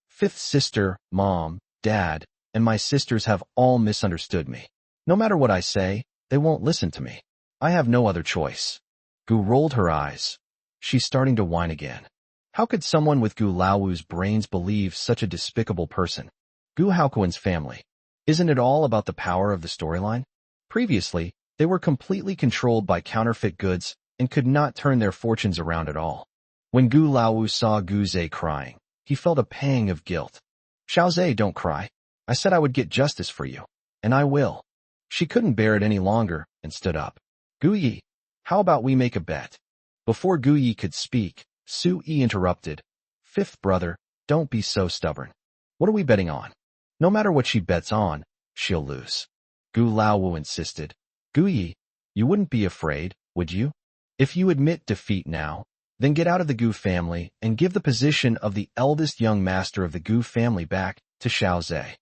Fifth sister, mom, dad, and my sisters have all misunderstood me. No matter what I say, they won't listen to me. I have no other choice. Gu rolled her eyes. She's starting to whine again. How could someone with Gu Laowu's brains believe such a despicable person? Gu Haokuan's family. Isn't it all about the power of the storyline? Previously, they were completely controlled by counterfeit goods and could not turn their fortunes around at all. When Gu Laowu saw Gu Zei crying, he felt a pang of guilt. Xiao Zei, don't cry. I said I would get justice for you. And I will. She couldn't bear it any longer and stood up. Gu Yi, how about we make a bet? Before Gu Yi could speak, Su Yi interrupted. Fifth brother, don't be so stubborn. What are we betting on? No matter what she bets on, she'll lose. Gu Laowu insisted. Gu Yi, you wouldn't be afraid, would you? If you admit defeat now, then get out of the Gu family and give the position of the eldest young master of the Gu family back to Xiao Zei.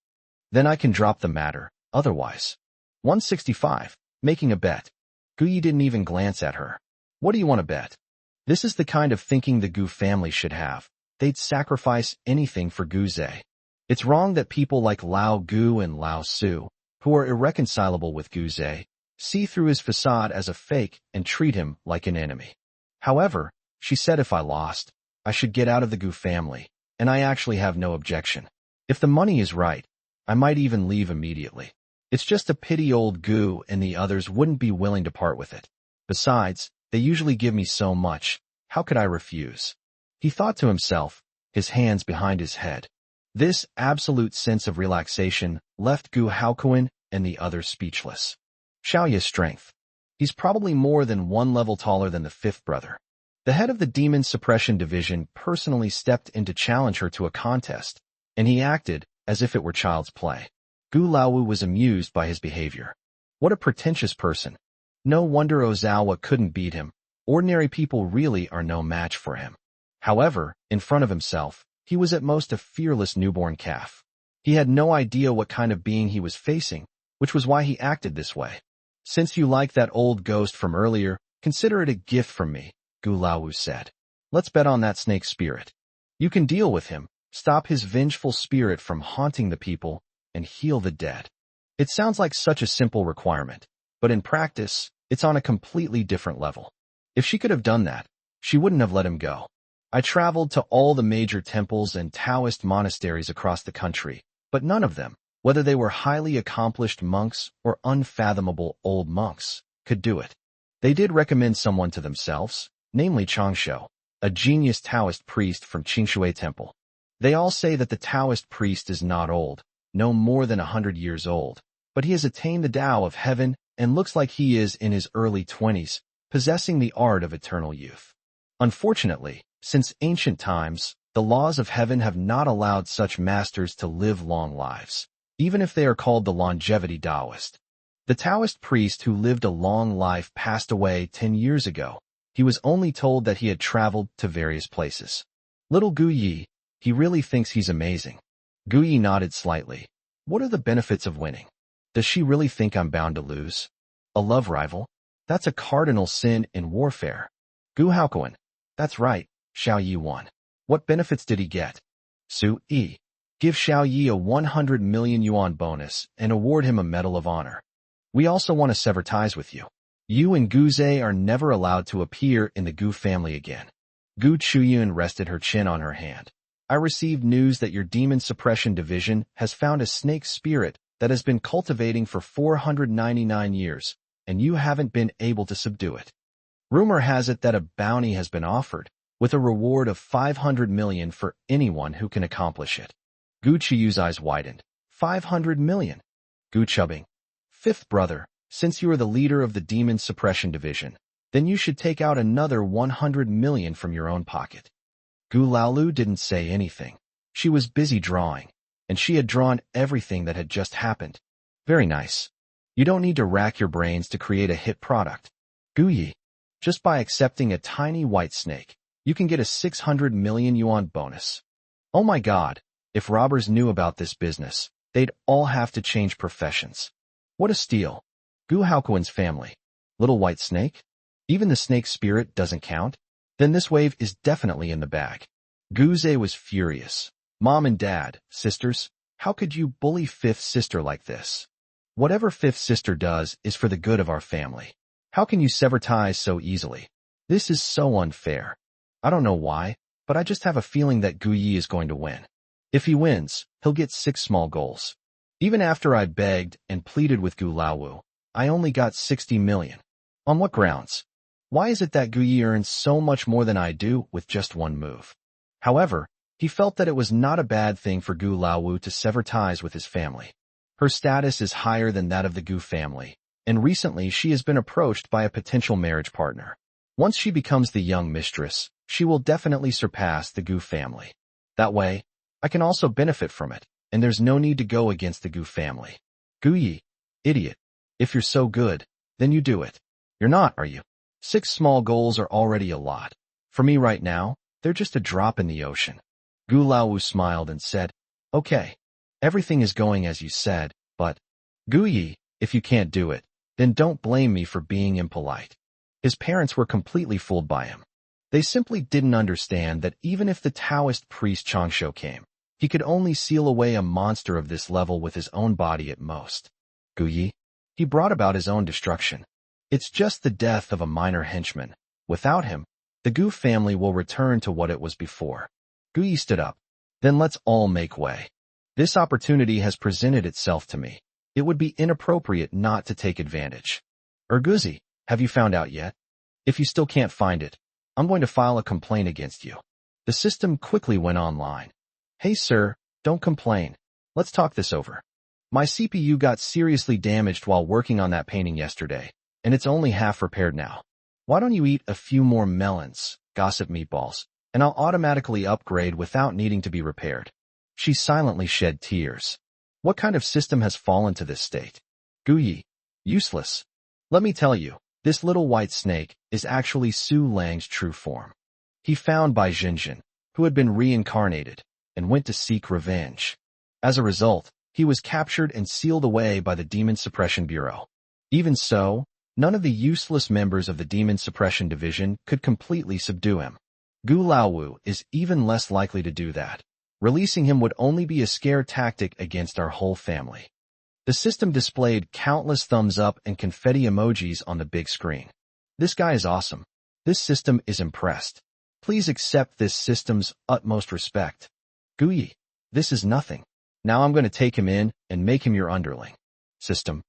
Then I can drop the matter, otherwise. 165. Making a bet. Gu Yi didn't even glance at her. What do you want to bet? This is the kind of thinking the Gu family should have. They'd sacrifice anything for Gu Zei. It's wrong that people like Lao Gu and Lao Su, who are irreconcilable with Gu Zei, see through his facade as a fake and treat him like an enemy. However, she said if I lost, I should get out of the Gu family, and I actually have no objection. If the money is right, I might even leave immediately. It's just a pity old Gu and the others wouldn't be willing to part with it. Besides, they usually give me so much, how could I refuse? He thought to himself, his hands behind his head. This absolute sense of relaxation left Gu Haokuan and the others speechless. Xiaoya's strength. He's probably more than one level taller than the fifth brother. The head of the Demon Suppression Division personally stepped in to challenge her to a contest, and he acted as if it were child's play. Gu Laowu was amused by his behavior. What a pretentious person. No wonder Ozawa couldn't beat him. Ordinary people really are no match for him. However, in front of himself, he was at most a fearless newborn calf. He had no idea what kind of being he was facing, which was why he acted this way. Since you like that old ghost from earlier, consider it a gift from me, Gu Laowu said. Let's bet on that snake spirit. You can deal with him, stop his vengeful spirit from haunting the people, and heal the dead. It sounds like such a simple requirement, but in practice, it's on a completely different level. If she could have done that, she wouldn't have let him go. I traveled to all the major temples and Taoist monasteries across the country, but none of them, whether they were highly accomplished monks or unfathomable old monks, could do it. They did recommend someone to themselves, namely Changshu, a genius Taoist priest from Qingshui Temple. They all say that the Taoist priest is not old, no more than 100 years old, but he has attained the Tao of heaven and looks like he is in his early 20s, possessing the art of eternal youth. Unfortunately, since ancient times, the laws of heaven have not allowed such masters to live long lives, even if they are called the longevity Taoist. The Taoist priest who lived a long life passed away 10 years ago. He was only told that he had traveled to various places. Little Gu Yi, he really thinks he's amazing. Gu Yi nodded slightly. What are the benefits of winning? Does she really think I'm bound to lose? A love rival? That's a cardinal sin in warfare. Gu Haokuan. That's right, Xiao Yi won. What benefits did he get? Su Yi. Give Xiao Yi a 100 million yuan bonus and award him a Medal of Honor. We also want to sever ties with you. You and Gu Zhe are never allowed to appear in the Gu family again. Gu Chuyun rested her chin on her hand. I received news that your Demon Suppression Division has found a snake spirit that has been cultivating for 499 years, and you haven't been able to subdue it. Rumor has it that a bounty has been offered, with a reward of 500 million for anyone who can accomplish it. Gu Chiyu's eyes widened. 500 million. Gu Chubbing. Fifth brother, since you are the leader of the Demon Suppression Division, then you should take out another 100 million from your own pocket. Gu Laowu didn't say anything. She was busy drawing, and she had drawn everything that had just happened. Very nice. You don't need to rack your brains to create a hit product. Gu Yi, just by accepting a tiny white snake, you can get a 600 million yuan bonus. Oh my god, if robbers knew about this business, they'd all have to change professions. What a steal. Gu Haokuan's family. Little white snake? Even the snake spirit doesn't count? Then this wave is definitely in the bag. Gu Zhe was furious. Mom and dad, sisters, how could you bully fifth sister like this? Whatever fifth sister does is for the good of our family. How can you sever ties so easily? This is so unfair. I don't know why, but I just have a feeling that Gu Yi is going to win. If he wins, he'll get 6 small goals. Even after I begged and pleaded with Gu Laowu, I only got 60 million. On what grounds? Why is it that Gu Yi earns so much more than I do with just one move? However, he felt that it was not a bad thing for Gu Laowu to sever ties with his family. Her status is higher than that of the Gu family, and recently she has been approached by a potential marriage partner. Once she becomes the young mistress, she will definitely surpass the Gu family. That way, I can also benefit from it, and there's no need to go against the Gu family. Gu Yi, idiot. If you're so good, then you do it. You're not, are you? 6 small goals are already a lot. For me right now, they're just a drop in the ocean. Gu Laowu smiled and said, okay, everything is going as you said, but, Gu Yi, if you can't do it, then don't blame me for being impolite. His parents were completely fooled by him. They simply didn't understand that even if the Taoist priest Changshu came, he could only seal away a monster of this level with his own body at most. Gu Yi, he brought about his own destruction. It's just the death of a minor henchman. Without him, the Gu family will return to what it was before. Gu Yi stood up. Then let's all make way. This opportunity has presented itself to me. It would be inappropriate not to take advantage. Erguzi, have you found out yet? If you still can't find it, I'm going to file a complaint against you. The system quickly went online. Hey sir, don't complain. Let's talk this over. My CPU got seriously damaged while working on that painting yesterday, and it's only half repaired now. Why don't you eat a few more melons, gossip meatballs, and I'll automatically upgrade without needing to be repaired. She silently shed tears. What kind of system has fallen to this state? Guyi. Useless. Let me tell you, this little white snake is actually Su Lang's true form. He found Bai Jinjin, who had been reincarnated, and went to seek revenge. As a result, he was captured and sealed away by the Demon Suppression Bureau. Even so, none of the useless members of the Demon Suppression Division could completely subdue him. Gu Laowu is even less likely to do that. Releasing him would only be a scare tactic against our whole family. The system displayed countless thumbs up and confetti emojis on the big screen. This guy is awesome. This system is impressed. Please accept this system's utmost respect. Guyi, this is nothing. Now I'm going to take him in and make him your underling. System.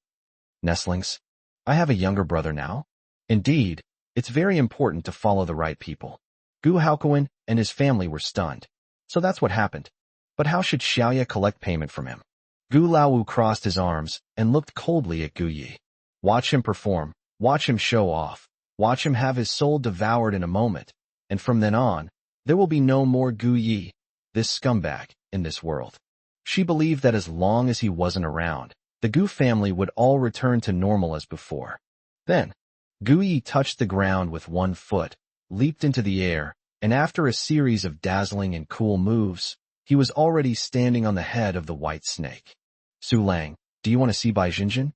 Nestlings. I have a younger brother now. Indeed, it's very important to follow the right people. Gu Haokuan and his family were stunned. So that's what happened. But how should Xiaoya collect payment from him? Gu Laowu crossed his arms and looked coldly at Gu Yi. Watch him perform. Watch him show off. Watch him have his soul devoured in a moment. And from then on, there will be no more Gu Yi, this scumbag, in this world. She believed that as long as he wasn't around, the Gu family would all return to normal as before. Then, Gu Yi touched the ground with one foot, leaped into the air, and after a series of dazzling and cool moves, he was already standing on the head of the white snake. Su Lang, do you want to see Bai Jinjin?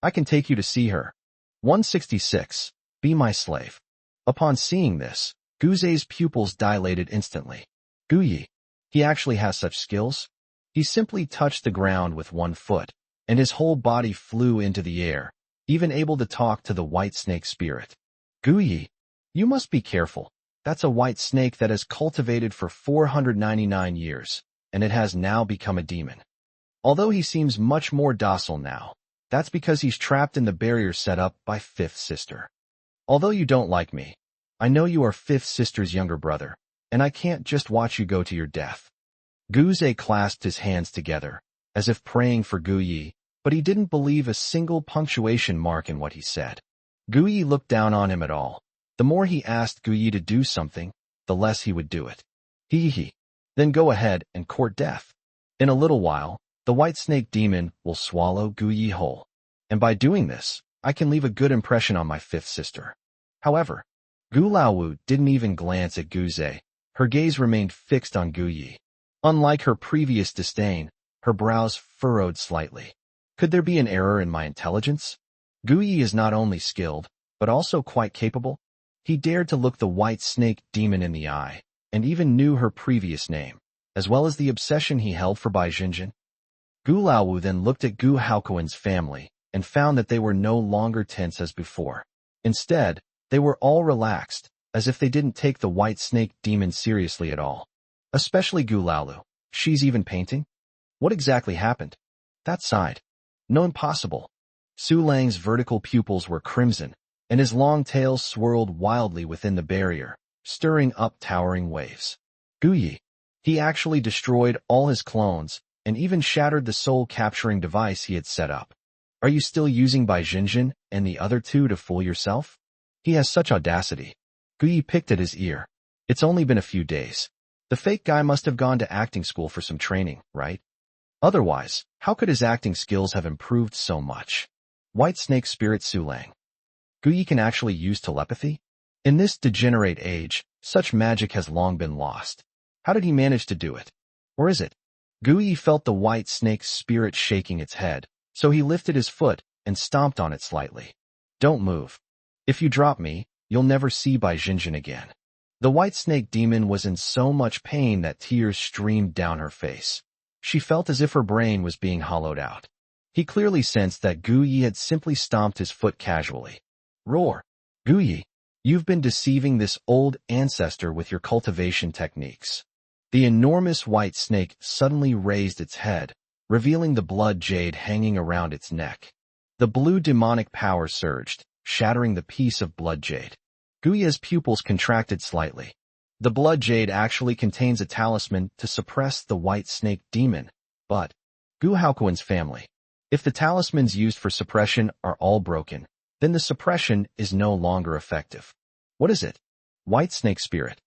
I can take you to see her. 166. Be my slave. Upon seeing this, Gu Zei's pupils dilated instantly. Gu Yi. He actually has such skills? He simply touched the ground with one foot, and his whole body flew into the air, even able to talk to the white snake spirit. Gu Yi, you must be careful. That's a white snake that has cultivated for 499 years, and it has now become a demon. Although he seems much more docile now, that's because he's trapped in the barrier set up by Fifth Sister. Although you don't like me, I know you are Fifth Sister's younger brother, and I can't just watch you go to your death. Gu Zei clasped his hands together, as if praying for Gu Yi, but he didn't believe a single punctuation mark in what he said. Gu Yi looked down on him at all. The more he asked Gu Yi to do something, the less he would do it. He. Then go ahead and court death. In a little while, the white snake demon will swallow Gu Yi whole. And by doing this, I can leave a good impression on my Fifth Sister. However, Gu Laowu didn't even glance at Gu Zei. Her gaze remained fixed on Gu Yi. Unlike her previous disdain, her brows furrowed slightly. Could there be an error in my intelligence? Gu Yi is not only skilled, but also quite capable. He dared to look the white snake demon in the eye, and even knew her previous name, as well as the obsession he held for Bai Jinjin. Gu Laowu then looked at Gu Haokuan's family, and found that they were no longer tense as before. Instead, they were all relaxed, as if they didn't take the white snake demon seriously at all. Especially Gu Laowu. She's even painting? What exactly happened? That side. No, impossible. Su Lang's vertical pupils were crimson, and his long tail swirled wildly within the barrier, stirring up towering waves. Gu Yi. He actually destroyed all his clones, and even shattered the soul-capturing device he had set up. Are you still using Bai Jinjin and the other two to fool yourself? He has such audacity. Gu Yi picked at his ear. It's only been a few days. The fake guy must have gone to acting school for some training, right? Otherwise, how could his acting skills have improved so much? White snake spirit Su Lang. Gu Yi can actually use telepathy? In this degenerate age, such magic has long been lost. How did he manage to do it? Or is it? Gu Yi felt the white snake's spirit shaking its head, so he lifted his foot and stomped on it slightly. Don't move. If you drop me, you'll never see Bai Jinjin again. The white snake demon was in so much pain that tears streamed down her face. She felt as if her brain was being hollowed out. He clearly sensed that Gu Yi had simply stomped his foot casually. Roar! Gu Yi, you've been deceiving this old ancestor with your cultivation techniques. The enormous white snake suddenly raised its head, revealing the blood jade hanging around its neck. The blue demonic power surged, shattering the piece of blood jade. Gu Yi's pupils contracted slightly. The blood jade actually contains a talisman to suppress the white snake demon, but Gu Haokuan's family. If the talismans used for suppression are all broken, then the suppression is no longer effective. What is it? White snake spirit.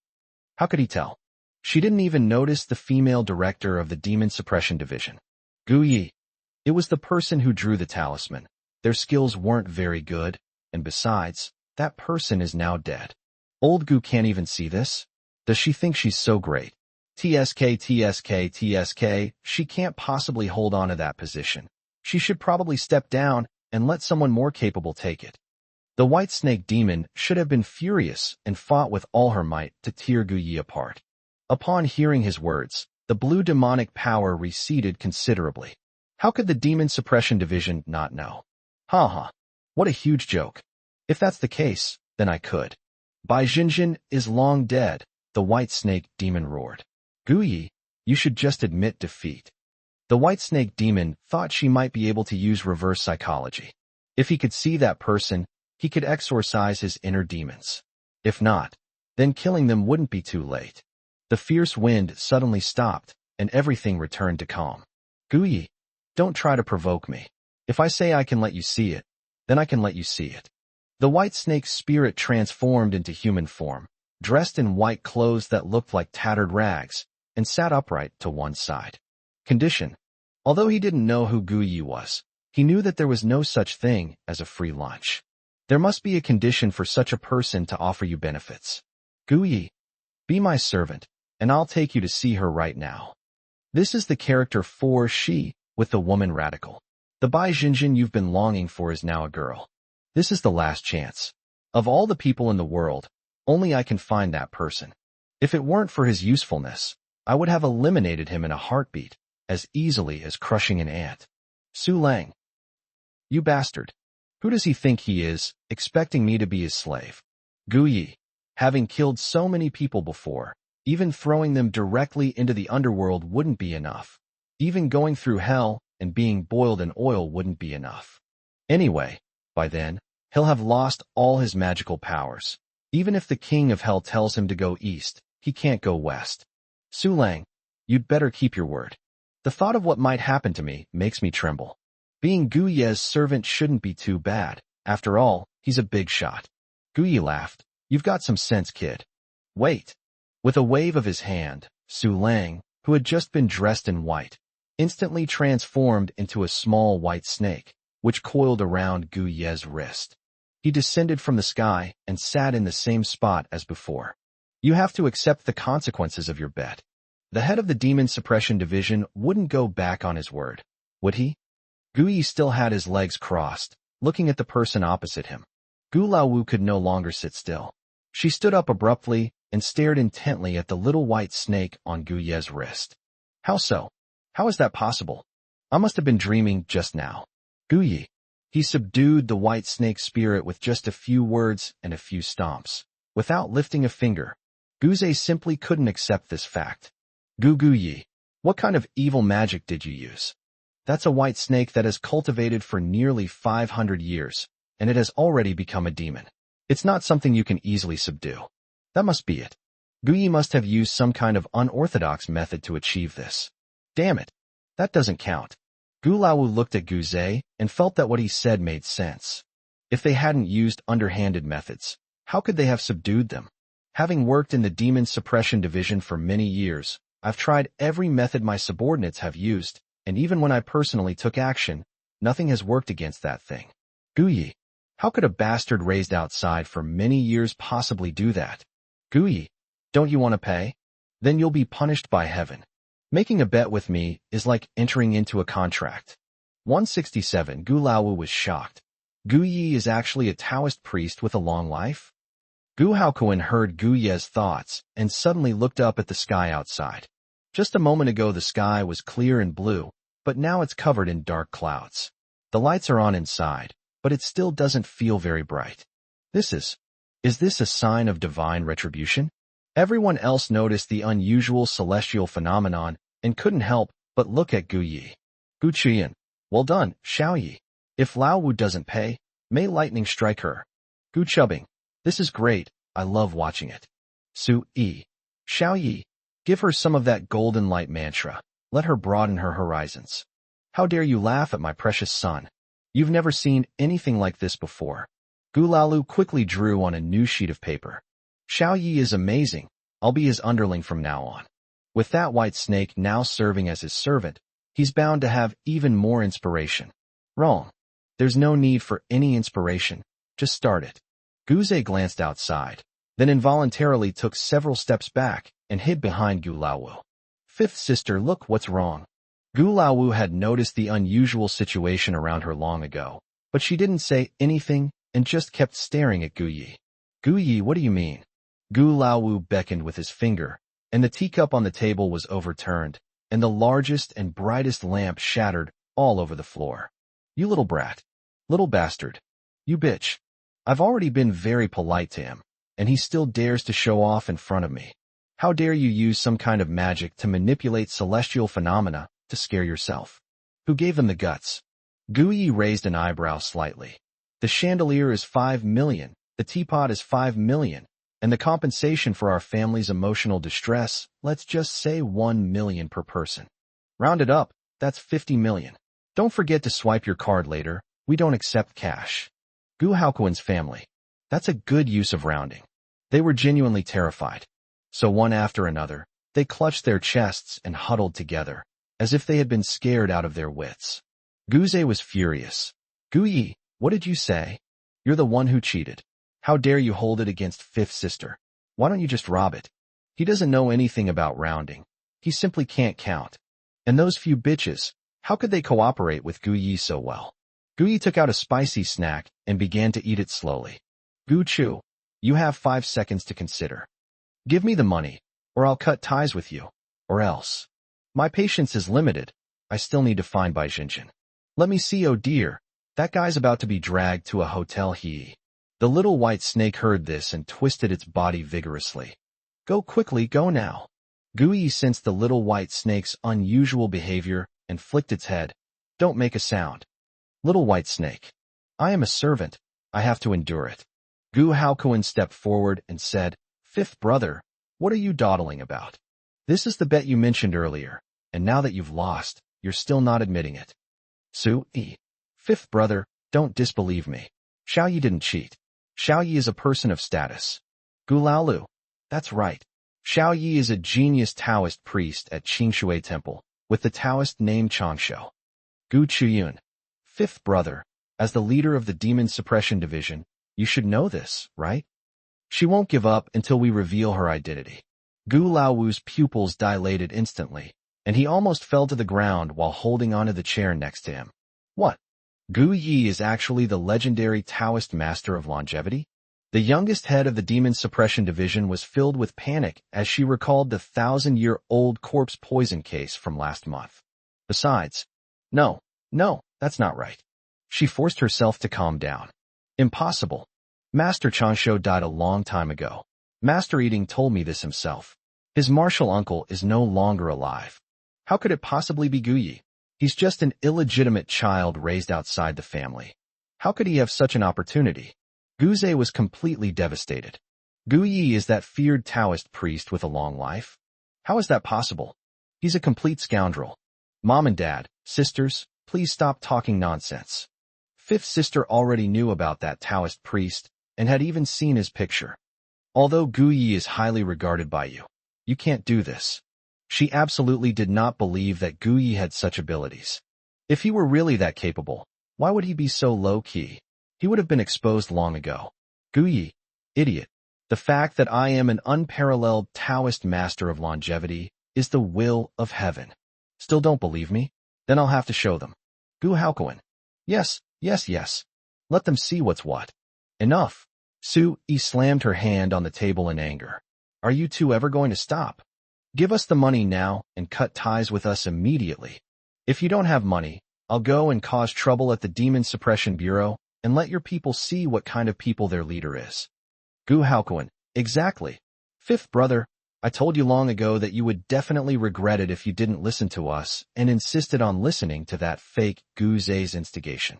How could he tell? She didn't even notice the female director of the demon suppression division. Gu Yi. It was the person who drew the talisman. Their skills weren't very good, and besides, that person is now dead. Old Gu can't even see this? Does she think she's so great? TSK, she can't possibly hold on to that position. She should probably step down and let someone more capable take it. The white snake demon should have been furious and fought with all her might to tear Gu Yi apart. Upon hearing his words, the blue demonic power receded considerably. How could the demon suppression division not know? Ha. What a huge joke. If that's the case, then I could. Bai Jinjin is long dead, the white snake demon roared. Gu Yi, you should just admit defeat. The white snake demon thought she might be able to use reverse psychology. If he could see that person, he could exorcise his inner demons. If not, then killing them wouldn't be too late. The fierce wind suddenly stopped, and everything returned to calm. Gu Yi, don't try to provoke me. If I say I can let you see it, then I can let you see it. The white snake's spirit transformed into human form, dressed in white clothes that looked like tattered rags, and sat upright to one side. Condition. Although he didn't know who Gu Yi was, he knew that there was no such thing as a free lunch. There must be a condition for such a person to offer you benefits. Gu Yi, be my servant, and I'll take you to see her right now. This is the character for she, with the woman radical. The Bai Jinjin you've been longing for is now a girl. This is the last chance. Of all the people in the world, only I can find that person. If it weren't for his usefulness, I would have eliminated him in a heartbeat, as easily as crushing an ant. Su Lang. You bastard. Who does he think he is, expecting me to be his slave? Gu Yi. Having killed so many people before, even throwing them directly into the underworld wouldn't be enough. Even going through hell and being boiled in oil wouldn't be enough. Anyway, by then, he'll have lost all his magical powers. Even if the king of hell tells him to go east, he can't go west. Su Lang, you'd better keep your word. The thought of what might happen to me makes me tremble. Being Gu Ye's servant shouldn't be too bad. After all, he's a big shot. Gu Ye laughed. You've got some sense, kid. Wait. With a wave of his hand, Su Lang, who had just been dressed in white, instantly transformed into a small white snake, which coiled around Gu Ye's wrist. He descended from the sky and sat in the same spot as before. You have to accept the consequences of your bet. The head of the Demon Suppression Division wouldn't go back on his word, would he? Gu Yi still had his legs crossed, looking at the person opposite him. Gu Laowu could no longer sit still. She stood up abruptly and stared intently at the little white snake on Gu Ye's wrist. How so? How is that possible? I must have been dreaming just now. Gu Yi. He subdued the white snake spirit with just a few words and a few stomps. Without lifting a finger, Gu Zhe simply couldn't accept this fact. Gu Yi, what kind of evil magic did you use? That's a white snake that has cultivated for nearly 500 years, and it has already become a demon. It's not something you can easily subdue. That must be it. Gu Yi must have used some kind of unorthodox method to achieve this. Damn it. That doesn't count. Gu Laowu looked at Gu Zhe and felt that what he said made sense. If they hadn't used underhanded methods, how could they have subdued them? Having worked in the Demon Suppression Division for many years, I've tried every method my subordinates have used, and even when I personally took action, nothing has worked against that thing. Gu Yi, how could a bastard raised outside for many years possibly do that? Gu Yi, don't you want to pay? Then you'll be punished by heaven. Making a bet with me is like entering into a contract. 167. Gu Laowu was shocked. Gu Yi is actually a Taoist priest with a long life? Gu Haokuan heard Gu Ye's thoughts and suddenly looked up at the sky outside. Just a moment ago the sky was clear and blue, but now it's covered in dark clouds. The lights are on inside, but it still doesn't feel very bright. Is this a sign of divine retribution? Everyone else noticed the unusual celestial phenomenon and couldn't help but look at Gu Yi. Gu Qian, well done, Xiao Yi. If Laowu doesn't pay, may lightning strike her. Gu Chubbing, this is great, I love watching it. Su Yi, Xiao Yi, give her some of that golden light mantra, let her broaden her horizons. How dare you laugh at my precious son? You've never seen anything like this before. Gu Laolu quickly drew on a new sheet of paper. Xiao Yi is amazing. I'll be his underling from now on. With that white snake now serving as his servant, he's bound to have even more inspiration. Wrong. There's no need for any inspiration. Just start it. Guze glanced outside, then involuntarily took several steps back and hid behind Gu Laolu. Fifth sister, look what's wrong. Gu Laolu had noticed the unusual situation around her long ago, but she didn't say anything and just kept staring at Gu Yi. Gu Yi, what do you mean? Gu Laolu beckoned with his finger, and the teacup on the table was overturned, and the largest and brightest lamp shattered all over the floor. You little brat. Little bastard. You bitch. I've already been very polite to him, and he still dares to show off in front of me. How dare you use some kind of magic to manipulate celestial phenomena to scare yourself? Who gave them the guts? Gu Yi raised an eyebrow slightly. The chandelier is 5 million, the teapot is 5 million, and the compensation for our family's emotional distress, let's just say 1 million per person. Round it up, that's 50 million. Don't forget to swipe your card later, we don't accept cash. Gu Haokuan's family. That's a good use of rounding. They were genuinely terrified. So one after another, they clutched their chests and huddled together, as if they had been scared out of their wits. Guze was furious. Gu Yi, what did you say? You're the one who cheated. How dare you hold it against fifth sister? Why don't you just rob it? He doesn't know anything about rounding. He simply can't count. And those few bitches, how could they cooperate with Gu Yi so well? Gu Yi took out a spicy snack and began to eat it slowly. Gu Chu, you have 5 seconds to consider. Give me the money, or I'll cut ties with you, or else. My patience is limited. I still need to find Bai Jinjin. Let me see, oh dear. That guy's about to be dragged to a hotel. The little white snake heard this and twisted its body vigorously. Go quickly, go now. Gu Yi sensed the little white snake's unusual behavior and flicked its head. Don't make a sound. Little white snake. I am a servant. I have to endure it. Gu Haokuan stepped forward and said, Fifth brother, what are you dawdling about? This is the bet you mentioned earlier, and now that you've lost, you're still not admitting it. Su-yi. Fifth brother, don't disbelieve me. Xiao Yi didn't cheat. Xiao Yi is a person of status. Gu Laolu. That's right. Xiao Yi is a genius Taoist priest at Qingshui Temple, with the Taoist name Changsho. Gu Chuyun. Fifth brother, as the leader of the Demon Suppression Division, you should know this, right? She won't give up until we reveal her identity. Gu Laowu's pupils dilated instantly, and he almost fell to the ground while holding onto the chair next to him. What? Gu Yi is actually the legendary Taoist master of longevity? The youngest head of the Demon Suppression Division was filled with panic as she recalled the 1,000-year-old corpse poison case from last month. Besides, no, that's not right. She forced herself to calm down. Impossible. Master Changsho died a long time ago. Master Eating told me this himself. His martial uncle is no longer alive. How could it possibly be Gu Yi? He's just an illegitimate child raised outside the family. How could he have such an opportunity? Guze was completely devastated. Gu Yi is that feared Taoist priest with a long life? How is that possible? He's a complete scoundrel. Mom and Dad, sisters, please stop talking nonsense. Fifth sister already knew about that Taoist priest and had even seen his picture. Although Gu Yi is highly regarded by you, you can't do this. She absolutely did not believe that Gu Yi had such abilities. If he were really that capable, why would he be so low-key? He would have been exposed long ago. Gu Yi, idiot. The fact that I am an unparalleled Taoist master of longevity is the will of heaven. Still don't believe me? Then I'll have to show them. Gu Haokuan. Yes. Let them see what's what. Enough. Su-yi slammed her hand on the table in anger. Are you two ever going to stop? Give us the money now and cut ties with us immediately. If you don't have money, I'll go and cause trouble at the Demon Suppression Bureau and let your people see what kind of people their leader is. Gu Haokuan. Exactly. Fifth brother, I told you long ago that you would definitely regret it if you didn't listen to us and insisted on listening to that fake Guze's instigation.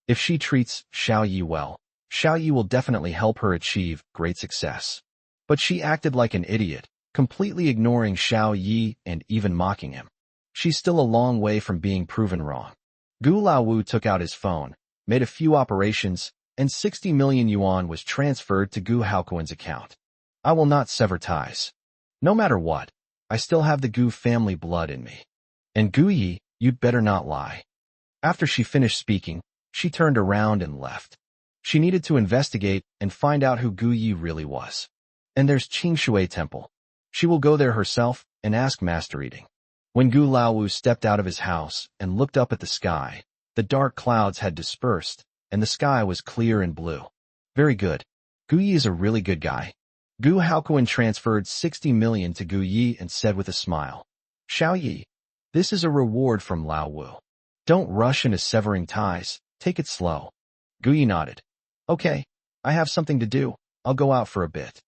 If she treats Xiao Yi well, Xiao Yi will definitely help her achieve great success. But she acted like an idiot, completely ignoring Xiao Yi and even mocking him. She's still a long way from being proven wrong. Gu Laowu took out his phone, made a few operations, and 60 million yuan was transferred to Gu Haokuan's account. I will not sever ties. No matter what, I still have the Gu family blood in me. And Gu Yi, you'd better not lie. After she finished speaking, she turned around and left. She needed to investigate and find out who Gu Yi really was. And there's Qingshui Temple. She will go there herself and ask Master Eating. When Gu Laowu stepped out of his house and looked up at the sky, the dark clouds had dispersed, and the sky was clear and blue. Very good. Gu Yi is a really good guy. Gu Haokuan transferred 60 million to Gu Yi and said with a smile, Xiao Yi, this is a reward from Laowu. Don't rush into severing ties, take it slow. Gu Yi nodded. Okay, I have something to do, I'll go out for a bit.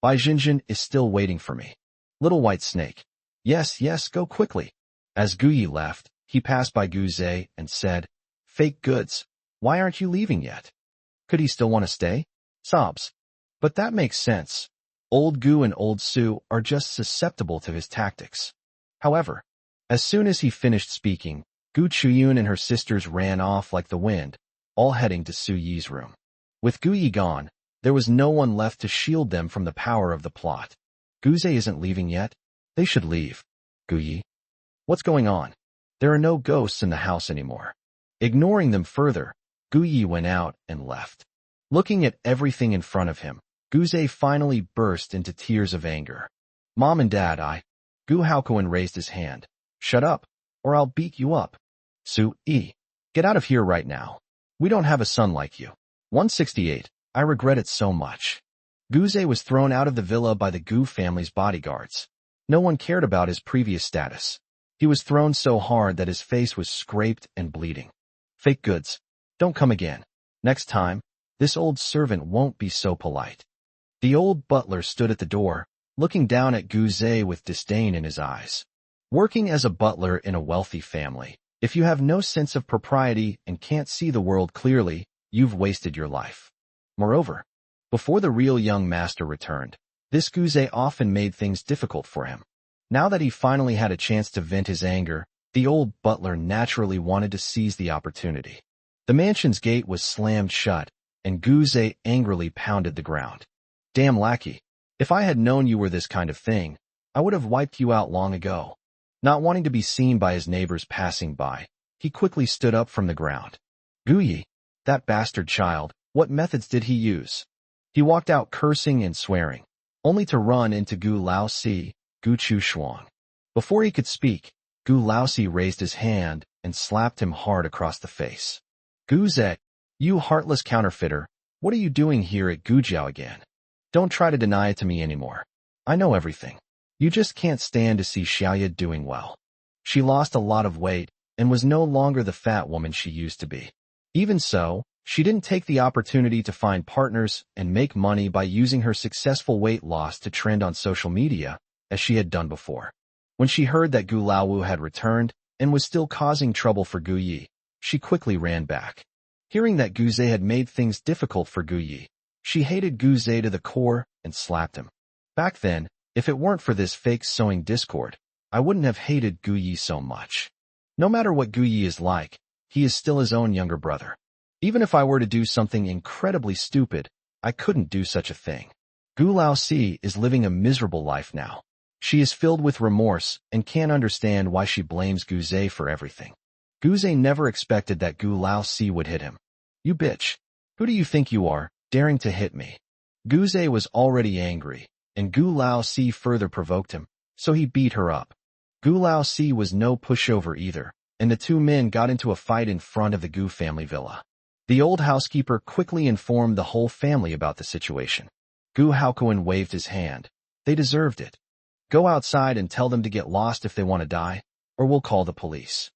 Bai Jinjin is still waiting for me. Little White Snake. Yes, go quickly. As Gu Yi left, he passed by Gu Zhe and said, Fake goods, why aren't you leaving yet? Could he still want to stay? Sobs. But that makes sense. Old Gu and Old Su are just susceptible to his tactics. However, as soon as he finished speaking, Gu Chuyun and her sisters ran off like the wind, all heading to Su Yi's room. With Gu Yi gone, there was no one left to shield them from the power of the plot. Gu Zhe isn't leaving yet. They should leave. Gu Yi. What's going on? There are no ghosts in the house anymore. Ignoring them further, Gu Yi went out and left. Looking at everything in front of him, Gu Zhe finally burst into tears of anger. Mom and Dad, Gu Haokuan raised his hand. Shut up, or I'll beat you up. Su Yi. Get out of here right now. We don't have a son like you. 168. I regret it so much. Gu Zhe was thrown out of the villa by the Gu family's bodyguards. No one cared about his previous status. He was thrown so hard that his face was scraped and bleeding. Fake goods. Don't come again. Next time, this old servant won't be so polite. The old butler stood at the door, looking down at Gu Zhe with disdain in his eyes. Working as a butler in a wealthy family, if you have no sense of propriety and can't see the world clearly, you've wasted your life. Moreover, before the real young master returned, this Gu Zhe often made things difficult for him. Now that he finally had a chance to vent his anger, the old butler naturally wanted to seize the opportunity. The mansion's gate was slammed shut, and Gu Zhe angrily pounded the ground. Damn lackey, if I had known you were this kind of thing, I would have wiped you out long ago. Not wanting to be seen by his neighbors passing by, he quickly stood up from the ground. Gu Yi, that bastard child, what methods did he use? He walked out cursing and swearing, only to run into Gu Laosi, Gu Chu Shuang. Before he could speak, Gu Laosi raised his hand and slapped him hard across the face. Gu Zhe, you heartless counterfeiter, what are you doing here at Gujiao again? Don't try to deny it to me anymore. I know everything. You just can't stand to see Xiaoya doing well. She lost a lot of weight and was no longer the fat woman she used to be. Even so, she didn't take the opportunity to find partners and make money by using her successful weight loss to trend on social media, as she had done before. When she heard that Gu Laowu had returned and was still causing trouble for Gu Yi, she quickly ran back. Hearing that Gu Zhe had made things difficult for Gu Yi, she hated Gu Zhe to the core and slapped him. Back then, if it weren't for this fake sowing discord, I wouldn't have hated Gu Yi so much. No matter what Gu Yi is like, he is still his own younger brother. Even if I were to do something incredibly stupid, I couldn't do such a thing. Gu Laosi is living a miserable life now. She is filled with remorse and can't understand why she blames Gu Zhe for everything. Gu Zhe never expected that Gu Laosi would hit him. You bitch. Who do you think you are, daring to hit me? Gu Zhe was already angry, and Gu Laosi further provoked him, so he beat her up. Gu Laosi was no pushover either, and the two men got into a fight in front of the Gu family villa. The old housekeeper quickly informed the whole family about the situation. Gu Haokuan waved his hand. They deserved it. Go outside and tell them to get lost if they want to die, or we'll call the police.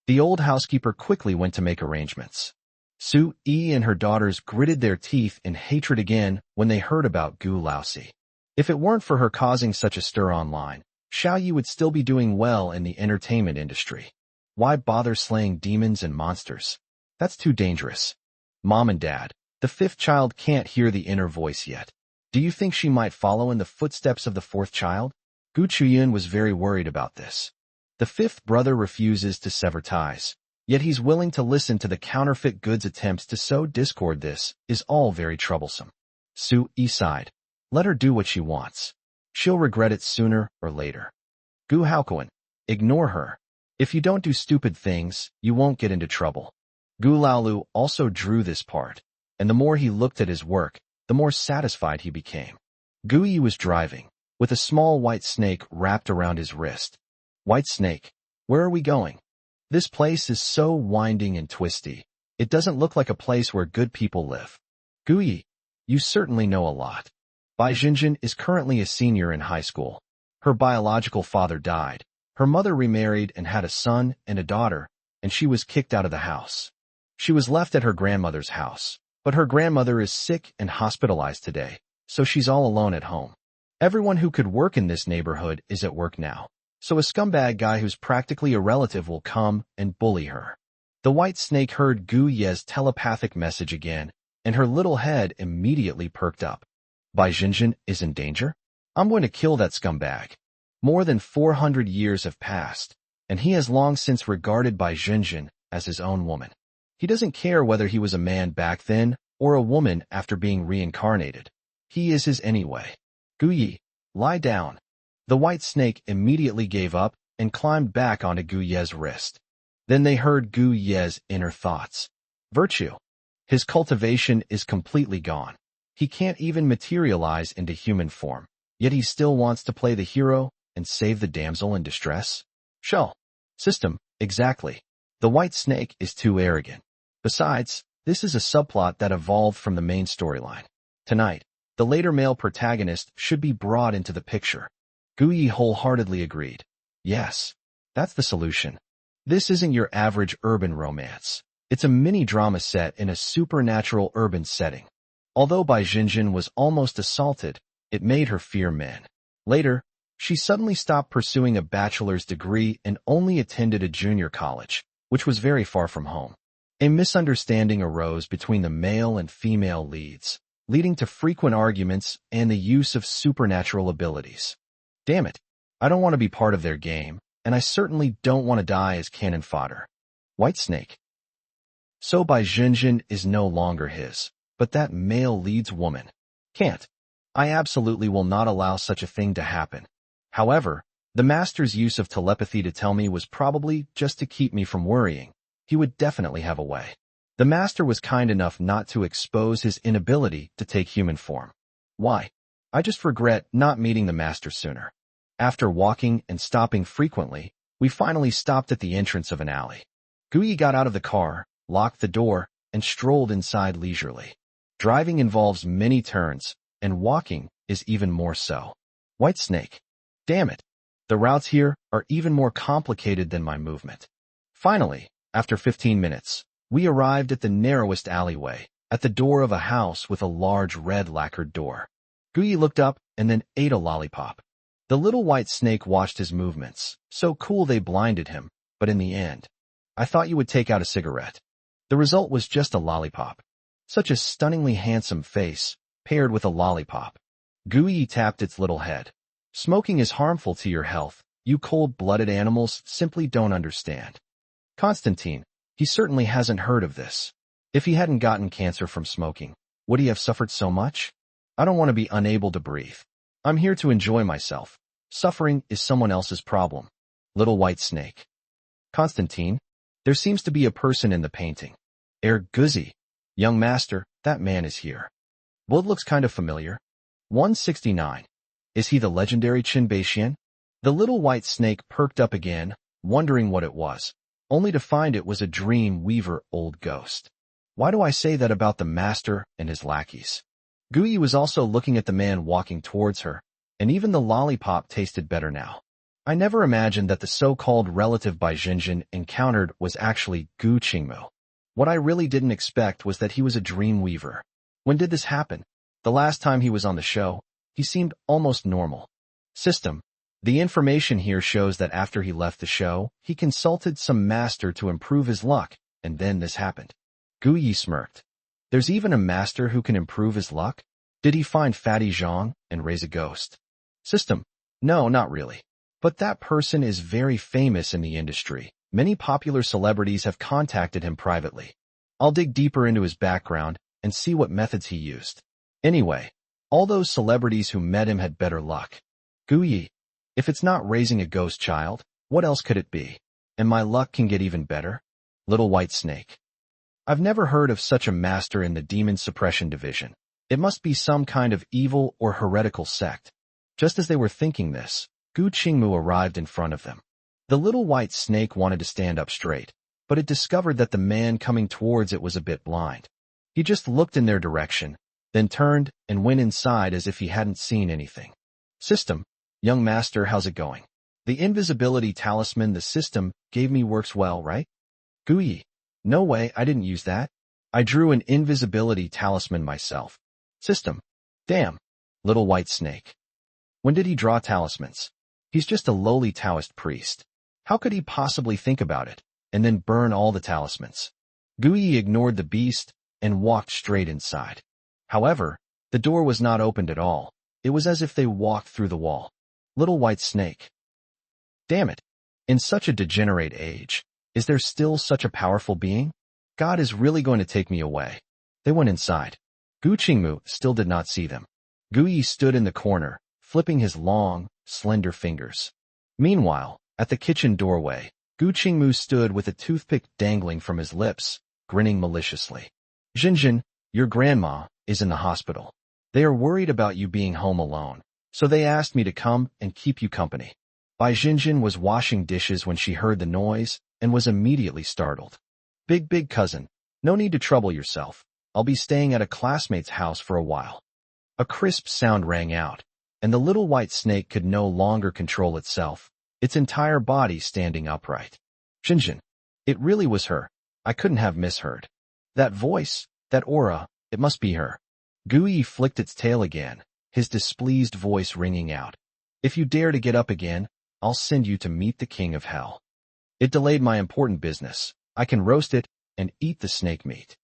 The old housekeeper quickly went to make arrangements. Su Yi and her daughters gritted their teeth in hatred again when they heard about Gu Laosi. If it weren't for her causing such a stir online, Xiao Yi would still be doing well in the entertainment industry. Why bother slaying demons and monsters? That's too dangerous. Mom and Dad, the fifth child can't hear the inner voice yet. Do you think she might follow in the footsteps of the fourth child? Gu Chuyun was very worried about this. The fifth brother refuses to sever ties. Yet he's willing to listen to the counterfeit goods attempts to sow discord. This is all very troublesome. Su-yi sighed. Let her do what she wants. She'll regret it sooner or later. Gu Haokuan. Ignore her. If you don't do stupid things, you won't get into trouble. Gu Laolu also drew this part, and the more he looked at his work, the more satisfied he became. Gu Yi was driving, with a small white snake wrapped around his wrist. White snake, where are we going? This place is so winding and twisty. It doesn't look like a place where good people live. Gu Yi, you certainly know a lot. Bai Jinjin is currently a senior in high school. Her biological father died. Her mother remarried and had a son and a daughter, and she was kicked out of the house. She was left at her grandmother's house, but her grandmother is sick and hospitalized today, so she's all alone at home. Everyone who could work in this neighborhood is at work now, so a scumbag guy who's practically a relative will come and bully her. The white snake heard Gu Ye's telepathic message again, and her little head immediately perked up. Bai Jinjin is in danger? I'm going to kill that scumbag. More than 400 years have passed, and he has long since regarded Bai Jinjin as his own woman. He doesn't care whether he was a man back then or a woman after being reincarnated. He is his anyway. Gu Yi, lie down. The white snake immediately gave up and climbed back onto Gu Ye's wrist. Then they heard Gu Ye's inner thoughts. Virtue. His cultivation is completely gone. He can't even materialize into human form, yet he still wants to play the hero and save the damsel in distress? Shell. System, exactly. The white snake is too arrogant. Besides, this is a subplot that evolved from the main storyline. Tonight, the later male protagonist should be brought into the picture. Gu Yi wholeheartedly agreed. Yes, that's the solution. This isn't your average urban romance. It's a mini-drama set in a supernatural urban setting. Although Bai Jinjin was almost assaulted, it made her fear men. Later, she suddenly stopped pursuing a bachelor's degree and only attended a junior college, which was very far from home. A misunderstanding arose between the male and female leads, leading to frequent arguments and the use of supernatural abilities. Damn it, I don't want to be part of their game, and I certainly don't want to die as cannon fodder. White snake. So Bai Jinjin is no longer his, but that male leads woman. Can't. I absolutely will not allow such a thing to happen. However, the master's use of telepathy to tell me was probably just to keep me from worrying. He would definitely have a way. The master was kind enough not to expose his inability to take human form. Why? I just regret not meeting the master sooner. After walking and stopping frequently, we finally stopped at the entrance of an alley. Gu Yi got out of the car, locked the door, and strolled inside leisurely. Driving involves many turns, and walking is even more so. White snake. Damn it. The routes here are even more complicated than my movement. Finally, after 15 minutes, we arrived at the narrowest alleyway, at the door of a house with a large red lacquered door. Gu Yi looked up and then ate a lollipop. The little white snake watched his movements, so cool they blinded him, but in the end, I thought you would take out a cigarette. The result was just a lollipop. Such a stunningly handsome face, paired with a lollipop. Gu Yi tapped its little head. Smoking is harmful to your health. You cold-blooded animals simply don't understand. Constantine, he certainly hasn't heard of this. If he hadn't gotten cancer from smoking, would he have suffered so much? I don't want to be unable to breathe. I'm here to enjoy myself. Suffering is someone else's problem. Little white snake. Constantine, there seems to be a person in the painting. Guzzi. Young master, that man is here. Blood looks kind of familiar. 169. Is he the legendary Qin Beixian? The little white snake perked up again, wondering what it was, only to find it was a dream weaver old ghost. Why do I say that about the master and his lackeys? Gu Yi was also looking at the man walking towards her, and even the lollipop tasted better now. I never imagined that the so-called relative Bai Jinjin encountered was actually Gu Qingmu. What I really didn't expect was that he was a dream weaver. When did this happen? The last time he was on the show, he seemed almost normal. System. The information here shows that after he left the show, he consulted some master to improve his luck, and then this happened. Gu Yi smirked. There's even a master who can improve his luck? Did he find Fatty Zhang and raise a ghost? System. No, not really. But that person is very famous in the industry, Many popular celebrities have contacted him privately. I'll dig deeper into his background and see what methods he used. Anyway, all those celebrities who met him had better luck. Guyi, if it's not raising a ghost child, what else could it be? And my luck can get even better? Little White Snake. I've never heard of such a master in the demon suppression division. It must be some kind of evil or heretical sect. Just as they were thinking this, Gu Qingmu arrived in front of them. The little white snake wanted to stand up straight, but it discovered that the man coming towards it was a bit blind. He just looked in their direction, then turned and went inside as if he hadn't seen anything. System, young master, how's it going? The invisibility talisman the system gave me works well, right? Guyi, no way, I didn't use that. I drew an invisibility talisman myself. System, damn, little white snake. When did he draw talismans? He's just a lowly Taoist priest. How could he possibly think about it, and then burn all the talismans? Guyi ignored the beast and walked straight inside. However, the door was not opened at all. It was as if they walked through the wall. Little white snake. Damn it. In such a degenerate age, is there still such a powerful being? God is really going to take me away. They went inside. Gu Qingmu still did not see them. Guyi stood in the corner, flipping his long, slender fingers. Meanwhile, at the kitchen doorway, Gu Qingmu stood with a toothpick dangling from his lips, grinning maliciously. Jinjin, your grandma is in the hospital. They are worried about you being home alone, so they asked me to come and keep you company. Bai Jinjin was washing dishes when she heard the noise and was immediately startled. Big cousin, no need to trouble yourself. I'll be staying at a classmate's house for a while. A crisp sound rang out, and the little white snake could no longer control itself, its entire body standing upright. Jinjin. It really was her. I couldn't have misheard. That voice, that aura, it must be her. Guyi flicked its tail again, his displeased voice ringing out. If you dare to get up again, I'll send you to meet the king of hell. It delayed my important business. I can roast it and eat the snake meat.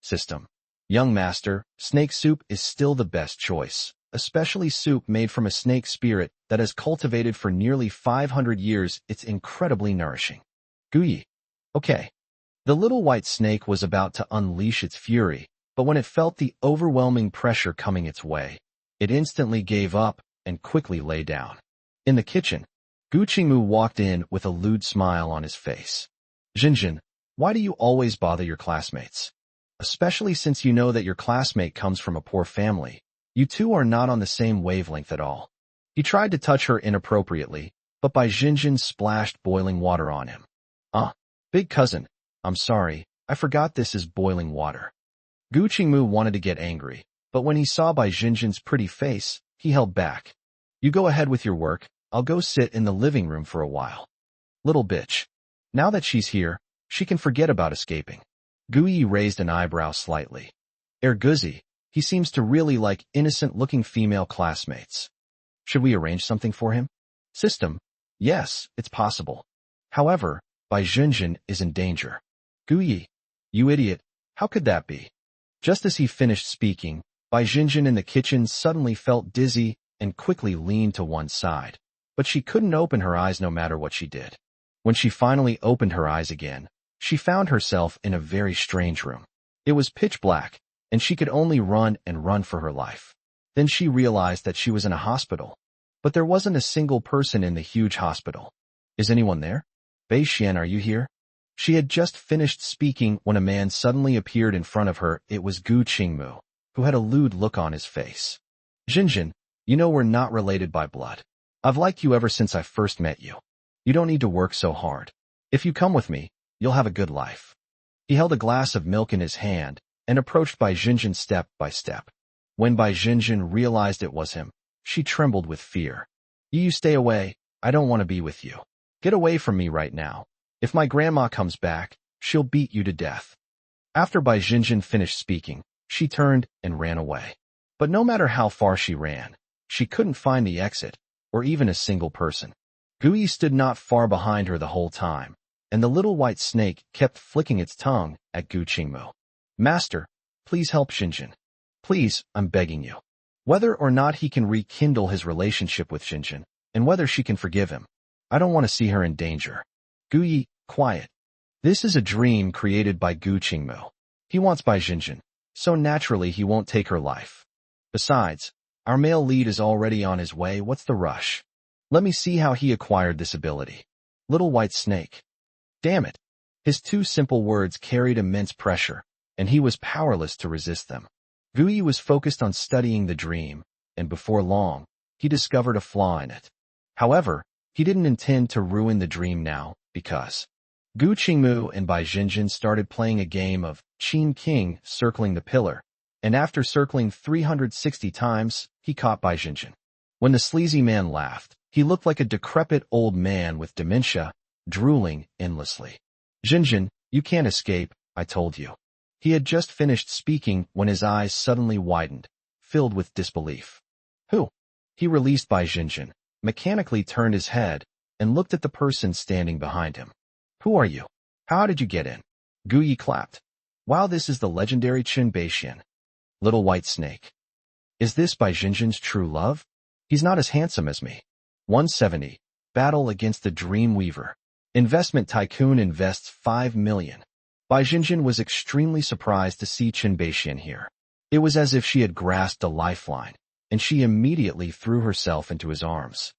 System. Young master, snake soup is still the best choice, especially soup made from a snake spirit that has cultivated for nearly 500 years. It's incredibly nourishing. Guyi. Okay. The little white snake was about to unleash its fury, but when it felt the overwhelming pressure coming its way, it instantly gave up and quickly lay down. In the kitchen, Gu Qingmu walked in with a lewd smile on his face. Jinjin, why do you always bother your classmates? Especially since you know that your classmate comes from a poor family. You two are not on the same wavelength at all. He tried to touch her inappropriately, but Bai Jinjin splashed boiling water on him. Big cousin, I'm sorry, I forgot this is boiling water. Gu Qingmu wanted to get angry, but when he saw Bai Jinjin's pretty face, he held back. You go ahead with your work, I'll go sit in the living room for a while. Little bitch. Now that she's here, she can forget about escaping. Guyi raised an eyebrow slightly. Guzi, he seems to really like innocent-looking female classmates. Should we arrange something for him? System. Yes, it's possible. However, Bai Jinjin is in danger. Guyi. You idiot, how could that be? Just as he finished speaking, Bai Jinjin in the kitchen suddenly felt dizzy and quickly leaned to one side. But she couldn't open her eyes no matter what she did. When she finally opened her eyes again, she found herself in a very strange room. It was pitch black, and she could only run and run for her life. Then she realized that she was in a hospital. But there wasn't a single person in the huge hospital. Is anyone there? Bei Xian, are you here? She had just finished speaking when a man suddenly appeared in front of her. It was Gu Qingmu, who had a lewd look on his face. Jinjin, you know we're not related by blood. I've liked you ever since I first met you. You don't need to work so hard. If you come with me, you'll have a good life. He held a glass of milk in his hand and approached Bai Jinjin step by step. When Bai Jinjin realized it was him, she trembled with fear. You stay away, I don't want to be with you. Get away from me right now. If my grandma comes back, she'll beat you to death. After Bai Jinjin finished speaking, she turned and ran away. But no matter how far she ran, she couldn't find the exit, or even a single person. Guyi stood not far behind her the whole time, and the little white snake kept flicking its tongue at Gu Qingmu. Master, please help Jinjin. Please, I'm begging you. Whether or not he can rekindle his relationship with Jinjin, and whether she can forgive him. I don't want to see her in danger. Guyi, quiet. This is a dream created by Gu Qingmu. He wants Bai Jinjin, so naturally he won't take her life. Besides, our male lead is already on his way. What's the rush? Let me see how he acquired this ability. Little white snake. Damn it. His two simple words carried immense pressure, and he was powerless to resist them. Guyi was focused on studying the dream, and before long, he discovered a flaw in it. However, he didn't intend to ruin the dream now, because Gu Qingmu and Bai Jinjin started playing a game of Qin King circling the pillar, and after circling 360 times, he caught Bai Jinjin. When the sleazy man laughed, he looked like a decrepit old man with dementia, drooling endlessly. Jinjin, you can't escape, I told you. He had just finished speaking when his eyes suddenly widened, filled with disbelief. Who? He released Bai Jinjin, mechanically turned his head, and looked at the person standing behind him. Who are you? How did you get in? Guyi clapped. Wow, this is the legendary Qin Beixian. Little white snake. Is this Bai Jinjin's true love? He's not as handsome as me. 170. Battle against the Dream Weaver. Investment tycoon invests 5 million. Bai Jinjin was extremely surprised to see Qin Beixian here. It was as if she had grasped a lifeline, and she immediately threw herself into his arms.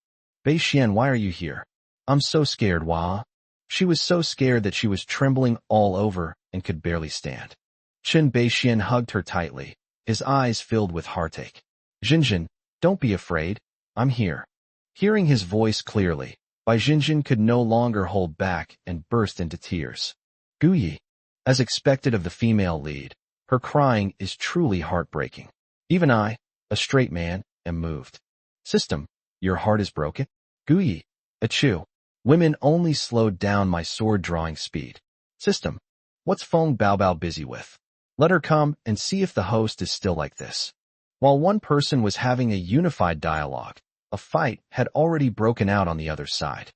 Beixian, why are you here? I'm so scared, Wah. She was so scared that she was trembling all over and could barely stand. Qin Beixian hugged her tightly, his eyes filled with heartache. Jinjin, don't be afraid. I'm here. Hearing his voice clearly, Bai Jinjin could no longer hold back and burst into tears. Guyi. As expected of the female lead, her crying is truly heartbreaking. Even I, a straight man, am moved. System, your heart is broken? Guyi. Achoo. Women only slowed down my sword-drawing speed. System, what's Feng Baobao busy with? Let her come and see if the host is still like this. While one person was having a unified dialogue, a fight had already broken out on the other side.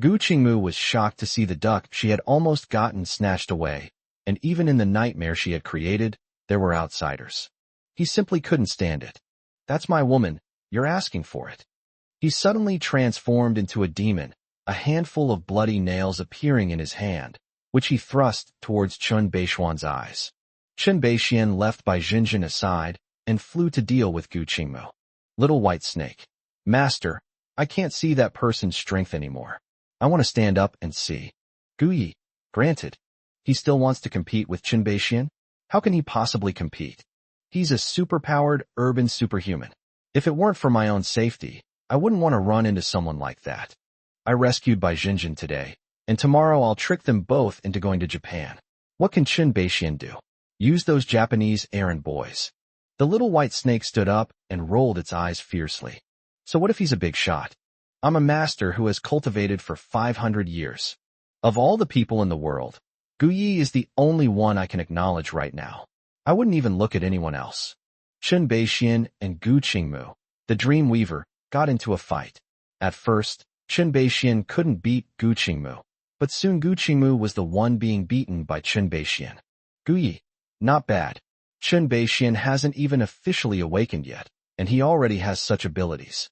Gu Qingmu was shocked to see the duck she had almost gotten snatched away, and even in the nightmare she had created, there were outsiders. He simply couldn't stand it. That's my woman, you're asking for it. He suddenly transformed into a demon, a handful of bloody nails appearing in his hand, which he thrust towards Qin Beixian's eyes. Qin Beixian left Bai Jinjin aside and flew to deal with Gu Qingmu. Little white snake. Master, I can't see that person's strength anymore. I want to stand up and see. Guyi. Granted. He still wants to compete with Qin Beixian? How can he possibly compete? He's a superpowered urban superhuman. If it weren't for my own safety, I wouldn't want to run into someone like that. I rescued Bai Jinjin today, and tomorrow I'll trick them both into going to Japan. What can Qin Beixian do? Use those Japanese errand boys. The little white snake stood up and rolled its eyes fiercely. So what if he's a big shot? I'm a master who has cultivated for 500 years. Of all the people in the world, Guyi is the only one I can acknowledge right now. I wouldn't even look at anyone else. Qin Beixian and Gu Qingmu, the Dream Weaver, got into a fight. At first, Qin Beixian couldn't beat Gu Qingmu, but soon Gu Qingmu was the one being beaten by Qin Beixian. Guyi. Not bad. Qin Beixian hasn't even officially awakened yet, and he already has such abilities.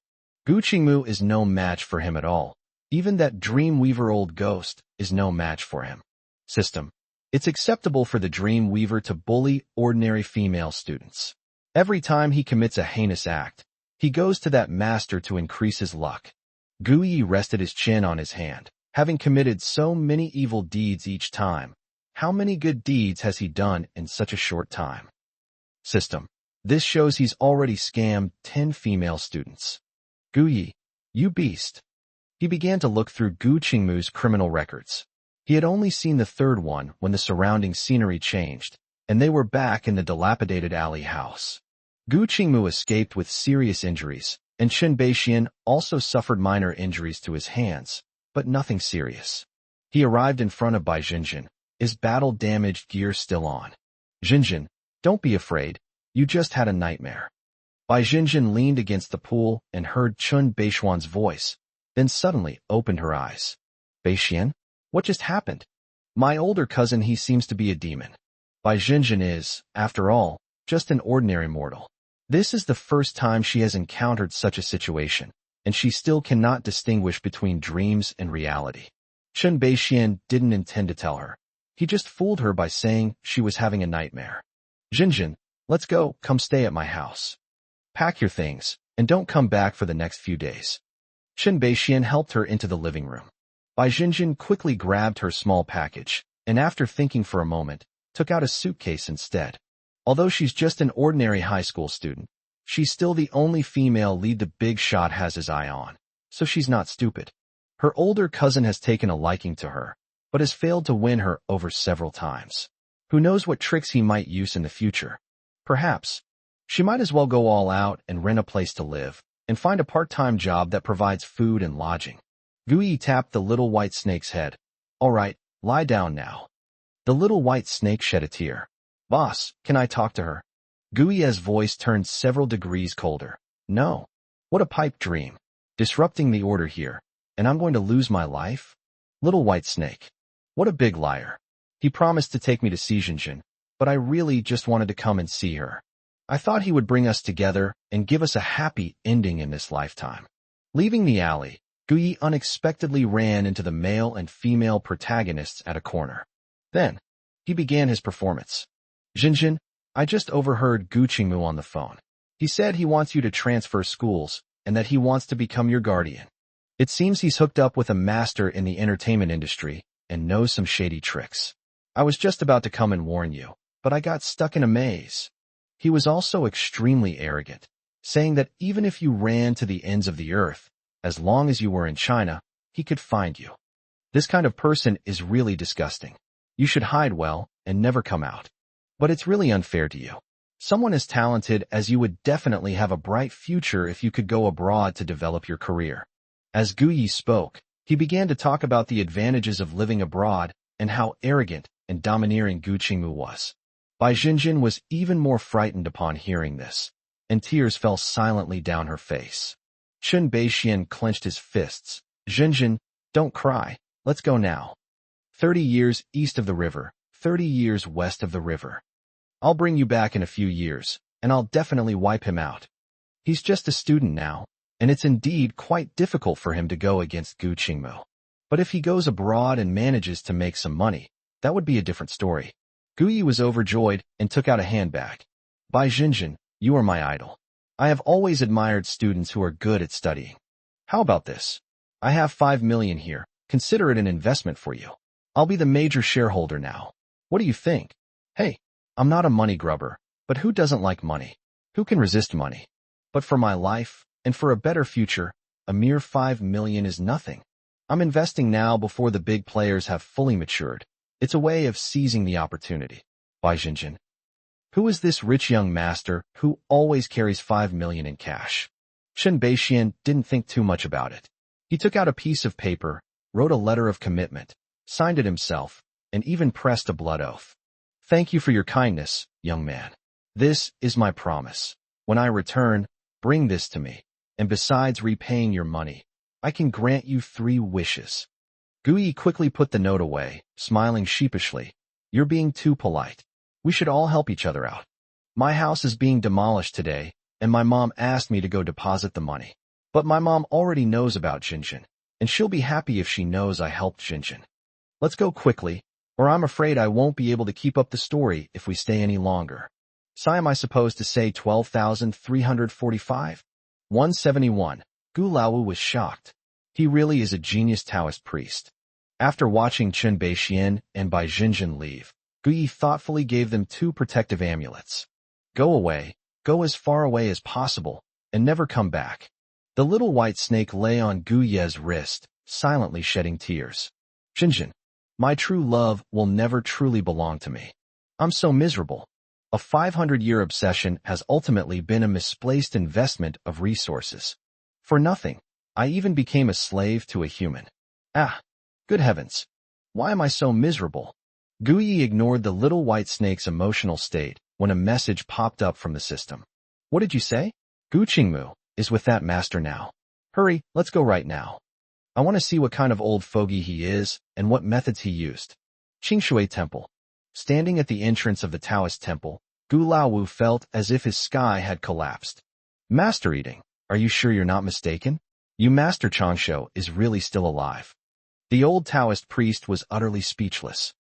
Gu Qingmu is no match for him at all. Even that Dreamweaver old ghost is no match for him. System. It's acceptable for the Dreamweaver to bully ordinary female students. Every time he commits a heinous act, he goes to that master to increase his luck. Guyi rested his chin on his hand, having committed so many evil deeds each time. How many good deeds has he done in such a short time? System. This shows he's already scammed 10 female students. Guyi, you beast. He began to look through Gu Qingmu's criminal records. He had only seen the third one when the surrounding scenery changed, and they were back in the dilapidated alley house. Gu Qingmu escaped with serious injuries, and Qin Beixian also suffered minor injuries to his hands, but nothing serious. He arrived in front of Bai Jinjin, his battle-damaged gear still on. Jinjin, don't be afraid, you just had a nightmare. Bai Jinjin leaned against the pool and heard Qin Beixian's voice, then suddenly opened her eyes. Beixian? What just happened? My older cousin, he seems to be a demon. Bai Jinjin is, after all, just an ordinary mortal. This is the first time she has encountered such a situation, and she still cannot distinguish between dreams and reality. Chen Beixian didn't intend to tell her. He just fooled her by saying she was having a nightmare. Jinjin, let's go, come stay at my house. Pack your things, and don't come back for the next few days. Chen Beixian helped her into the living room. Bai Jinjin quickly grabbed her small package, and after thinking for a moment, took out a suitcase instead. Although she's just an ordinary high school student, she's still the only female lead the big shot has his eye on, so she's not stupid. Her older cousin has taken a liking to her, but has failed to win her over several times. Who knows what tricks he might use in the future? Perhaps she might as well go all out and rent a place to live, and find a part-time job that provides food and lodging. Gui tapped the little white snake's head. All right, lie down now. The little white snake shed a tear. Boss, can I talk to her? Gui's voice turned several degrees colder. No. What a pipe dream. Disrupting the order here, and I'm going to lose my life? Little white snake. What a big liar. He promised to take me to see Jinjin, but I really just wanted to come and see her. I thought he would bring us together and give us a happy ending in this lifetime. Leaving the alley, Gui unexpectedly ran into the male and female protagonists at a corner. Then, he began his performance. Jinjin, I just overheard Gu Qingmu on the phone. He said he wants you to transfer schools and that he wants to become your guardian. It seems he's hooked up with a master in the entertainment industry and knows some shady tricks. I was just about to come and warn you, but I got stuck in a maze. He was also extremely arrogant, saying that even if you ran to the ends of the earth, as long as you were in China, he could find you. This kind of person is really disgusting. You should hide well and never come out. But it's really unfair to you. Someone as talented as you would definitely have a bright future if you could go abroad to develop your career. As Guyi spoke, he began to talk about the advantages of living abroad and how arrogant and domineering Gu Qingmu was. Bai Jinjin was even more frightened upon hearing this, and tears fell silently down her face. Chen Beixian clenched his fists. Jinjin, don't cry. Let's go now. 30 years east of the river, 30 years west of the river. I'll bring you back in a few years, and I'll definitely wipe him out. He's just a student now, and it's indeed quite difficult for him to go against Gu Qingmu. But if he goes abroad and manages to make some money, that would be a different story. Guyi was overjoyed and took out a handbag. Bai Jinjin, you are my idol. I have always admired students who are good at studying. How about this? I have 5 million here. Consider it an investment for you. I'll be the major shareholder now. What do you think? Hey, I'm not a money grubber, but who doesn't like money? Who can resist money? But for my life, and for a better future, a mere 5 million is nothing. I'm investing now before the big players have fully matured. It's a way of seizing the opportunity. Bai Jinjin. Who is this rich young master who always carries 5 million in cash? Chen Beixian didn't think too much about it. He took out a piece of paper, wrote a letter of commitment, signed it himself, and even pressed a blood oath. Thank you for your kindness, young man. This is my promise. When I return, bring this to me, and besides repaying your money, I can grant you 3 wishes. Guyi quickly put the note away, smiling sheepishly. You're being too polite. We should all help each other out. My house is being demolished today, and my mom asked me to go deposit the money. But my mom already knows about Jinjin, and she'll be happy if she knows I helped Jinjin. Let's go quickly, or I'm afraid I won't be able to keep up the story if we stay any longer. So am I supposed to say 12,345? 171. Gu Laowu was shocked. He really is a genius Taoist priest. After watching Chen Beixian and Bai Jinjin leave, Guyi thoughtfully gave them 2 protective amulets. Go away, go as far away as possible, and never come back. The little white snake lay on Guye's wrist, silently shedding tears. Jinjin, my true love will never truly belong to me. I'm so miserable. A 500-year obsession has ultimately been a misplaced investment of resources. For nothing, I even became a slave to a human. Ah, good heavens. Why am I so miserable? Guyi ignored the little white snake's emotional state when a message popped up from the system. What did you say? Gu Qingmu is with that master now. Hurry, let's go right now. I want to see what kind of old fogey he is and what methods he used. Qingshui Temple. Standing at the entrance of the Taoist temple, Gu Laowu felt as if his sky had collapsed. Master eating, are you sure you're not mistaken? You Master Changsho is really still alive. The old Taoist priest was utterly speechless.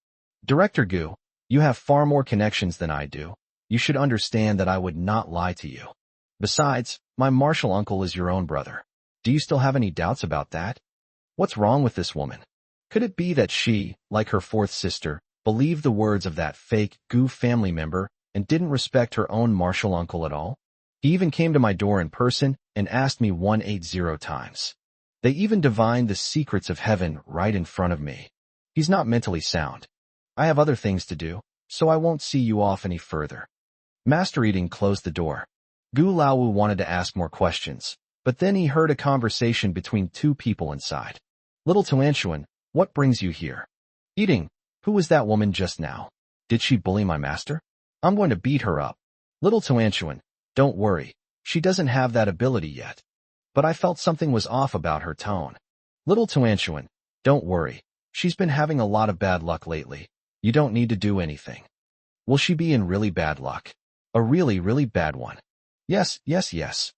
Director Gu, you have far more connections than I do. You should understand that I would not lie to you. Besides, my martial uncle is your own brother. Do you still have any doubts about that? What's wrong with this woman? Could it be that she, like her fourth sister, believed the words of that fake Gu family member and didn't respect her own martial uncle at all? He even came to my door in person and asked me 180 times. They even divined the secrets of heaven right in front of me. He's not mentally sound. I have other things to do, so I won't see you off any further. Master Eating closed the door. Gu Laowu wanted to ask more questions, but then he heard a conversation between two people inside. Little Tuanshuan, what brings you here? Eating, who was that woman just now? Did she bully my master? I'm going to beat her up. Little Tuanshuan, don't worry, she doesn't have that ability yet. But I felt something was off about her tone. Little Tuanshuan, don't worry, she's been having a lot of bad luck lately. You don't need to do anything. Will she be in really bad luck? A really, really bad one. Yes, yes, yes.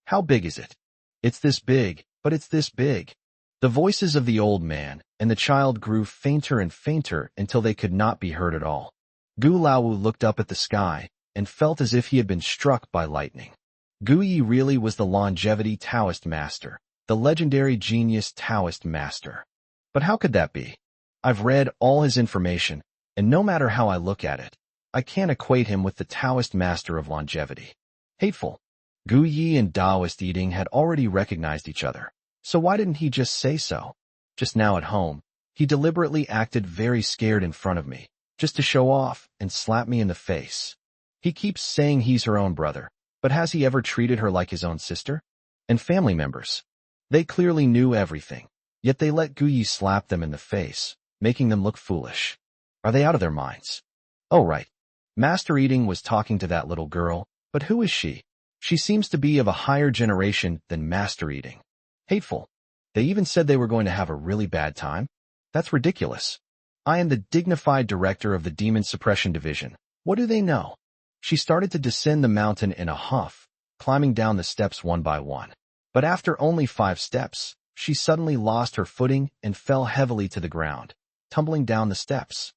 How big is it? It's this big, but it's this big. The voices of the old man and the child grew fainter and fainter until they could not be heard at all. Gu Laowu looked up at the sky and felt as if he had been struck by lightning. Gu Yi really was the longevity Taoist master, the legendary genius Taoist master. But how could that be? I've read all his information, and no matter how I look at it, I can't equate him with the Taoist master of longevity. Hateful. Gu Yi and Taoist Eating had already recognized each other, so why didn't he just say so? Just now at home, he deliberately acted very scared in front of me, just to show off and slap me in the face. He keeps saying he's her own brother, but has he ever treated her like his own sister? And family members. They clearly knew everything, yet they let Gu Yi slap them in the face, making them look foolish. Are they out of their minds? Oh right. Master Eating was talking to that little girl, but who is she? She seems to be of a higher generation than Master Eating. Hateful. They even said they were going to have a really bad time? That's ridiculous. I am the dignified director of the Demon Suppression Division. What do they know? She started to descend the mountain in a huff, climbing down the steps one by one. But after only 5 steps, she suddenly lost her footing and fell heavily to the ground, tumbling down the steps.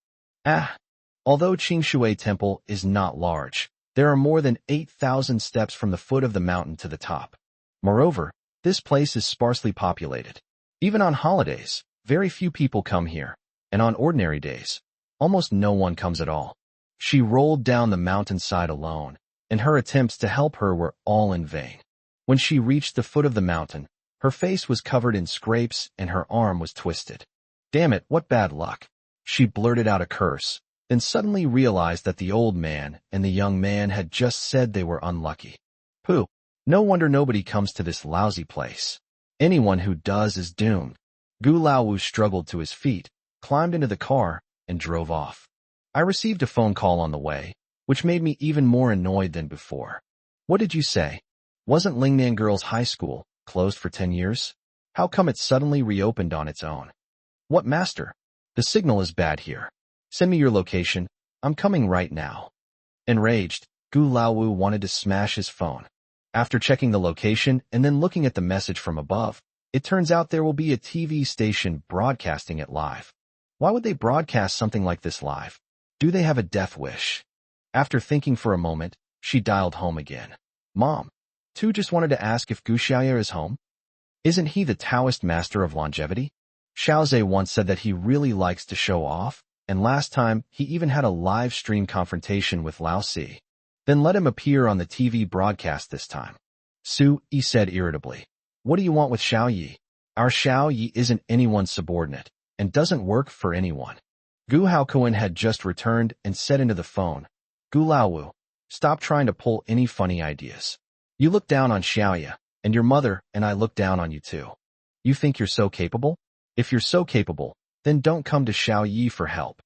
Although Qingshui Temple is not large, there are more than 8,000 steps from the foot of the mountain to the top. Moreover, this place is sparsely populated. Even on holidays, very few people come here, and on ordinary days, almost no one comes at all. She rolled down the mountainside alone, and her attempts to help her were all in vain. When she reached the foot of the mountain, her face was covered in scrapes and her arm was twisted. Damn it, what bad luck. She blurted out a curse, then suddenly realized that the old man and the young man had just said they were unlucky. Pooh, no wonder nobody comes to this lousy place. Anyone who does is doomed. Gu Laowu struggled to his feet, climbed into the car, and drove off. I received a phone call on the way, which made me even more annoyed than before. What did you say? Wasn't Lingnan Girls' High School closed for 10 years? How come it suddenly reopened on its own? What master? The signal is bad here. Send me your location. I'm coming right now. Enraged, Gu Laowu wanted to smash his phone. After checking the location and then looking at the message from above, it turns out there will be a TV station broadcasting it live. Why would they broadcast something like this live? Do they have a death wish? After thinking for a moment, she dialed home again. Mom, Tu just wanted to ask if Gu Xiaoye is home. Isn't he the Taoist master of longevity? Xiaozhe once said that he really likes to show off, and last time he even had a live stream confrontation with Lao Si. Then let him appear on the TV broadcast this time. Su Yi said irritably. What do you want with Xiao Yi? Our Xiao Yi isn't anyone's subordinate, and doesn't work for anyone. Gu Haokuan had just returned and said into the phone, Gu Laowu, stop trying to pull any funny ideas. You look down on Xiaoya, and your mother and I look down on you too. You think you're so capable? If you're so capable, then don't come to Xiao Yi for help.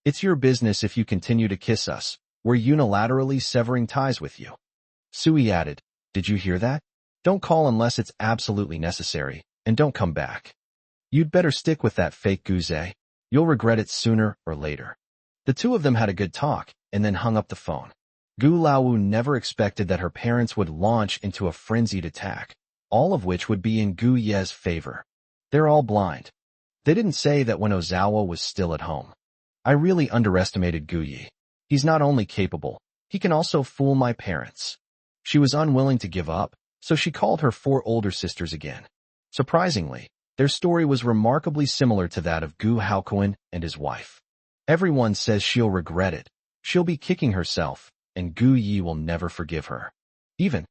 It's your business if you continue to kiss us. We're unilaterally severing ties with you. Sui added, did you hear that? Don't call unless it's absolutely necessary, and don't come back. You'd better stick with that fake Guze. You'll regret it sooner or later. The two of them had a good talk, and then hung up the phone. Gu Laowu never expected that her parents would launch into a frenzied attack, all of which would be in Gu Ye's favor. They're all blind. They didn't say that when Ozawa was still at home. I really underestimated Guyi. He's not only capable, he can also fool my parents. She was unwilling to give up, so she called her 4 older sisters again. Surprisingly, their story was remarkably similar to that of Gu Haokuin and his wife. Everyone says she'll regret it. She'll be kicking herself, and Gu Yi will never forgive her. Even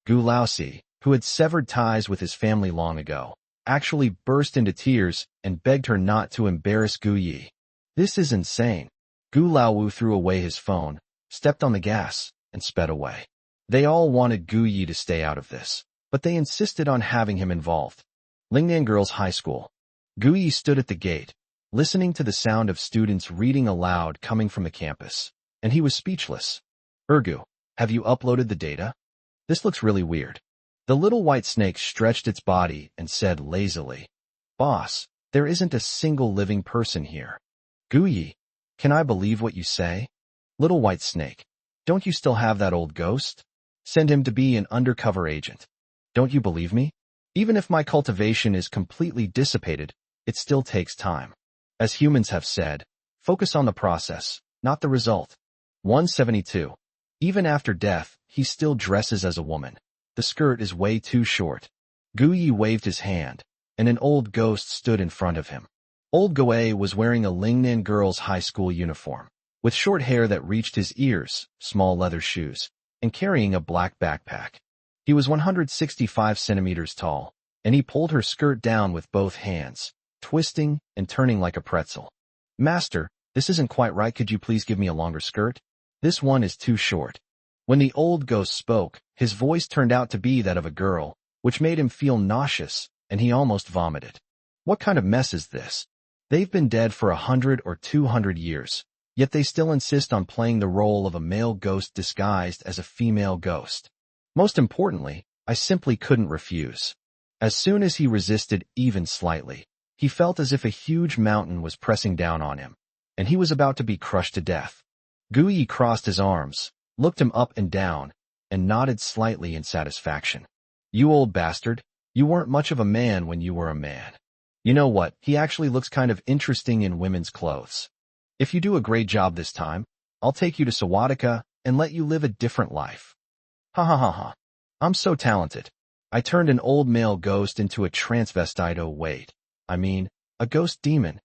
Gu Laosi, who had severed ties with his family long ago, actually burst into tears and begged her not to embarrass Gu Yi. This is insane. Gu Laowu threw away his phone, stepped on the gas, and sped away. They all wanted Gu Yi to stay out of this, but they insisted on having him involved. Lingnan Girls High School. Gu Yi stood at the gate, listening to the sound of students reading aloud coming from the campus, and he was speechless. Ergu, have you uploaded the data? This looks really weird. The little white snake stretched its body and said lazily, Boss, there isn't a single living person here. Gu Yi, can I believe what you say? Little white snake, don't you still have that old ghost? Send him to be an undercover agent. Don't you believe me? Even if my cultivation is completely dissipated, it still takes time. As humans have said, focus on the process, not the result. 172. Even after death, he still dresses as a woman. The skirt is way too short. Gu Yi waved his hand, and an old ghost stood in front of him. Old Goei was wearing a Lingnan Girls High School uniform, with short hair that reached his ears, small leather shoes, and carrying a black backpack. He was 165 centimeters tall, and he pulled her skirt down with both hands, twisting and turning like a pretzel. Master, this isn't quite right. Could you please give me a longer skirt? This one is too short. When the old ghost spoke, his voice turned out to be that of a girl, which made him feel nauseous, and he almost vomited. What kind of mess is this? They've been dead for 100 or 200 years, yet they still insist on playing the role of a male ghost disguised as a female ghost. Most importantly, I simply couldn't refuse. As soon as he resisted even slightly, he felt as if a huge mountain was pressing down on him, and he was about to be crushed to death. Gu Yi crossed his arms, looked him up and down, and nodded slightly in satisfaction. You old bastard, you weren't much of a man when you were a man. You know what, he actually looks kind of interesting in women's clothes. If you do a great job this time, I'll take you to Sawadika and let you live a different life. Ha ha ha ha. I'm so talented. I turned an old male ghost into a transvestite. Oh wait, I mean, a ghost demon.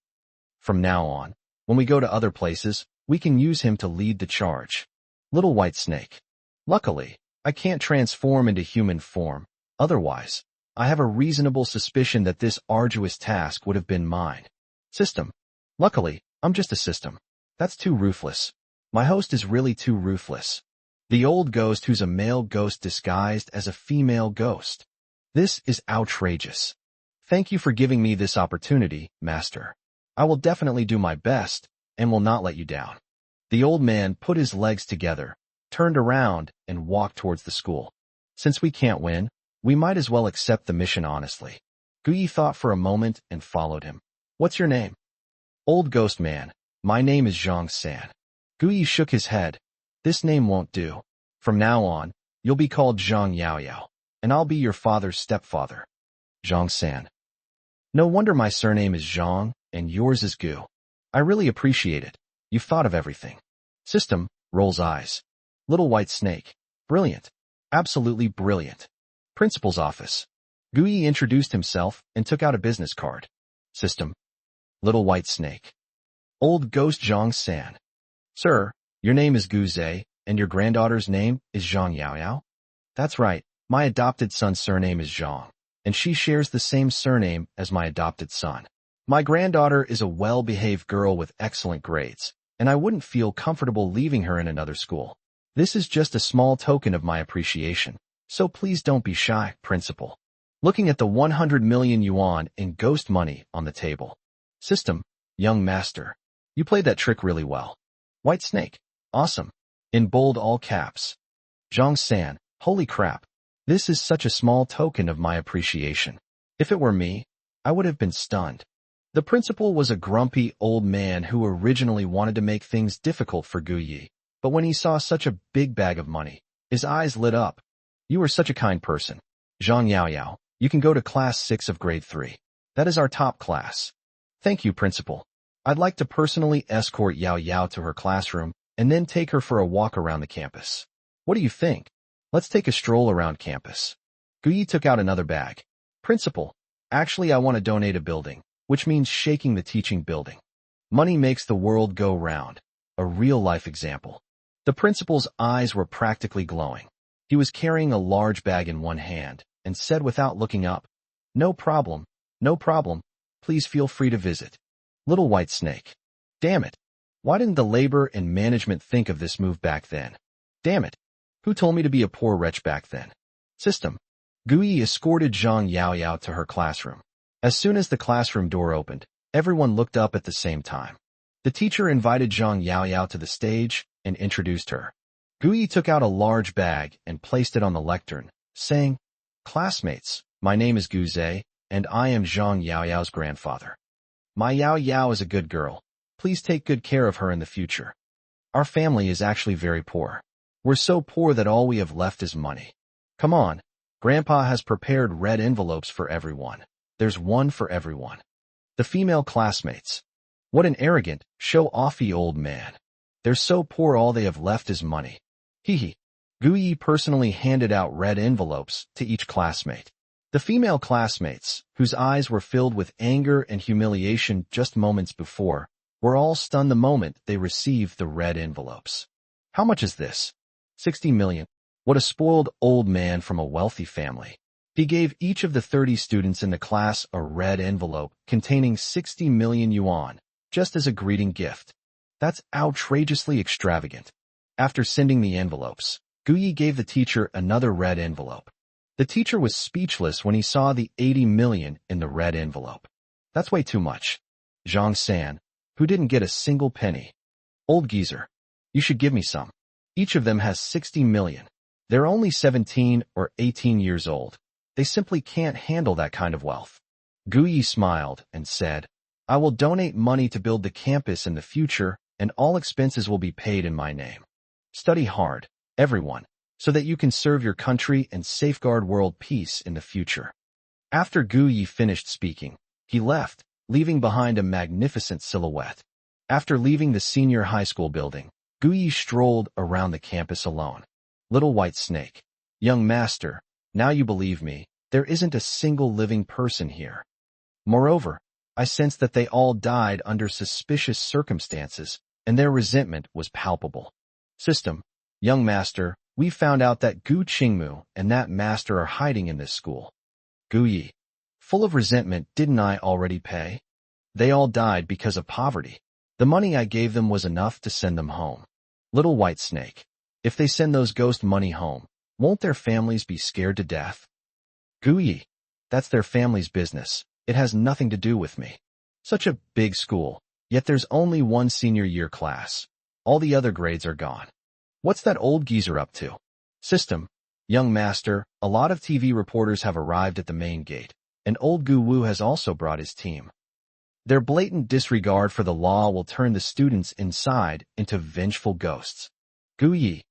From now on, when we go to other places, we can use him to lead the charge. Little white snake. Luckily, I can't transform into human form. Otherwise, I have a reasonable suspicion that this arduous task would have been mine. System. Luckily, I'm just a system. That's too ruthless. My host is really too ruthless. The old ghost who's a male ghost disguised as a female ghost. This is outrageous. Thank you for giving me this opportunity, Master. I will definitely do my best, and will not let you down. The old man put his legs together, turned around, and walked towards the school. Since we can't win, we might as well accept the mission honestly. Gu Yi thought for a moment and followed him. What's your name? Old ghost man. My name is Zhang San. Gu Yi shook his head. This name won't do. From now on, you'll be called Zhang Yaoyao, and I'll be your father's stepfather. Zhang San. No wonder my surname is Zhang, and yours is Gu. I really appreciate it. You've thought of everything. System, rolls eyes. Little white snake. Brilliant. Absolutely brilliant. Principal's office. Gu Yi introduced himself and took out a business card. System. Little white snake. Old ghost Zhang San. Sir, your name is Gu Zhe, and your granddaughter's name is Zhang Yaoyao? That's right, my adopted son's surname is Zhang, and she shares the same surname as my adopted son. My granddaughter is a well-behaved girl with excellent grades, and I wouldn't feel comfortable leaving her in another school. This is just a small token of my appreciation, so please don't be shy, Principal. Looking at the 100 million yuan in ghost money on the table. System, young master. You played that trick really well. White snake. Awesome. In bold all caps. Zhang San, holy crap. This is such a small token of my appreciation. If it were me, I would have been stunned. The principal was a grumpy old man who originally wanted to make things difficult for Gu Yi, but when he saw such a big bag of money, his eyes lit up. You are such a kind person. Zhang Yaoyao, you can go to class 6 of grade 3. That is our top class. Thank you, principal. I'd like to personally escort Yao Yao to her classroom and then take her for a walk around the campus. What do you think? Let's take a stroll around campus. Guyi took out another bag. Principal, actually I want to donate a building, which means shaking the teaching building. Money makes the world go round. A real-life example. The principal's eyes were practically glowing. He was carrying a large bag in one hand and said without looking up, "No problem, no problem. Please feel free to visit." Little white snake. Damn it. Why didn't the labor and management think of this move back then? Damn it. Who told me to be a poor wretch back then? System. Guyi escorted Zhang Yaoyao to her classroom. As soon as the classroom door opened, everyone looked up at the same time. The teacher invited Zhang Yaoyao to the stage and introduced her. Guyi took out a large bag and placed it on the lectern, saying, "Classmates, my name is Gu Zhe, and I am Zhang Yaoyao's grandfather. My Yao Yao is a good girl. Please take good care of her in the future. Our family is actually very poor. We're so poor that all we have left is money. Come on, Grandpa has prepared red envelopes for everyone. There's one for everyone." The female classmates. What an arrogant, show-offy old man. They're so poor all they have left is money. Hee. Guyi personally handed out red envelopes to each classmate. The female classmates, whose eyes were filled with anger and humiliation just moments before, were all stunned the moment they received the red envelopes. How much is this? 60 million. What a spoiled old man from a wealthy family. He gave each of the 30 students in the class a red envelope containing 60 million yuan, just as a greeting gift. That's outrageously extravagant. After sending the envelopes, Guyi gave the teacher another red envelope. The teacher was speechless when he saw the 80 million in the red envelope. That's way too much. Zhang San, who didn't get a single penny. Old geezer. You should give me some. Each of them has 60 million. They're only 17 or 18 years old. They simply can't handle that kind of wealth. Guyi smiled and said, "I will donate money to build the campus in the future, and all expenses will be paid in my name. Study hard, everyone, so that you can serve your country and safeguard world peace in the future." After Guyi finished speaking, he left, leaving behind a magnificent silhouette. After leaving the senior high school building, Guyi strolled around the campus alone. Little white snake. Young master, now you believe me, there isn't a single living person here. Moreover, I sensed that they all died under suspicious circumstances, and their resentment was palpable. System. Young master, we found out that Gu Qingmu and that master are hiding in this school. Guyi. Full of resentment, didn't I already pay? They all died because of poverty. The money I gave them was enough to send them home. Little white snake. If they send those ghost money home, won't their families be scared to death? Guyi. That's their family's business. It has nothing to do with me. Such a big school, yet there's only one senior year class. All the other grades are gone. What's that old geezer up to? System. Young master, a lot of TV reporters have arrived at the main gate, and old Gu Wu has also brought his team. Their blatant disregard for the law will turn the students inside into vengeful ghosts. Guyi.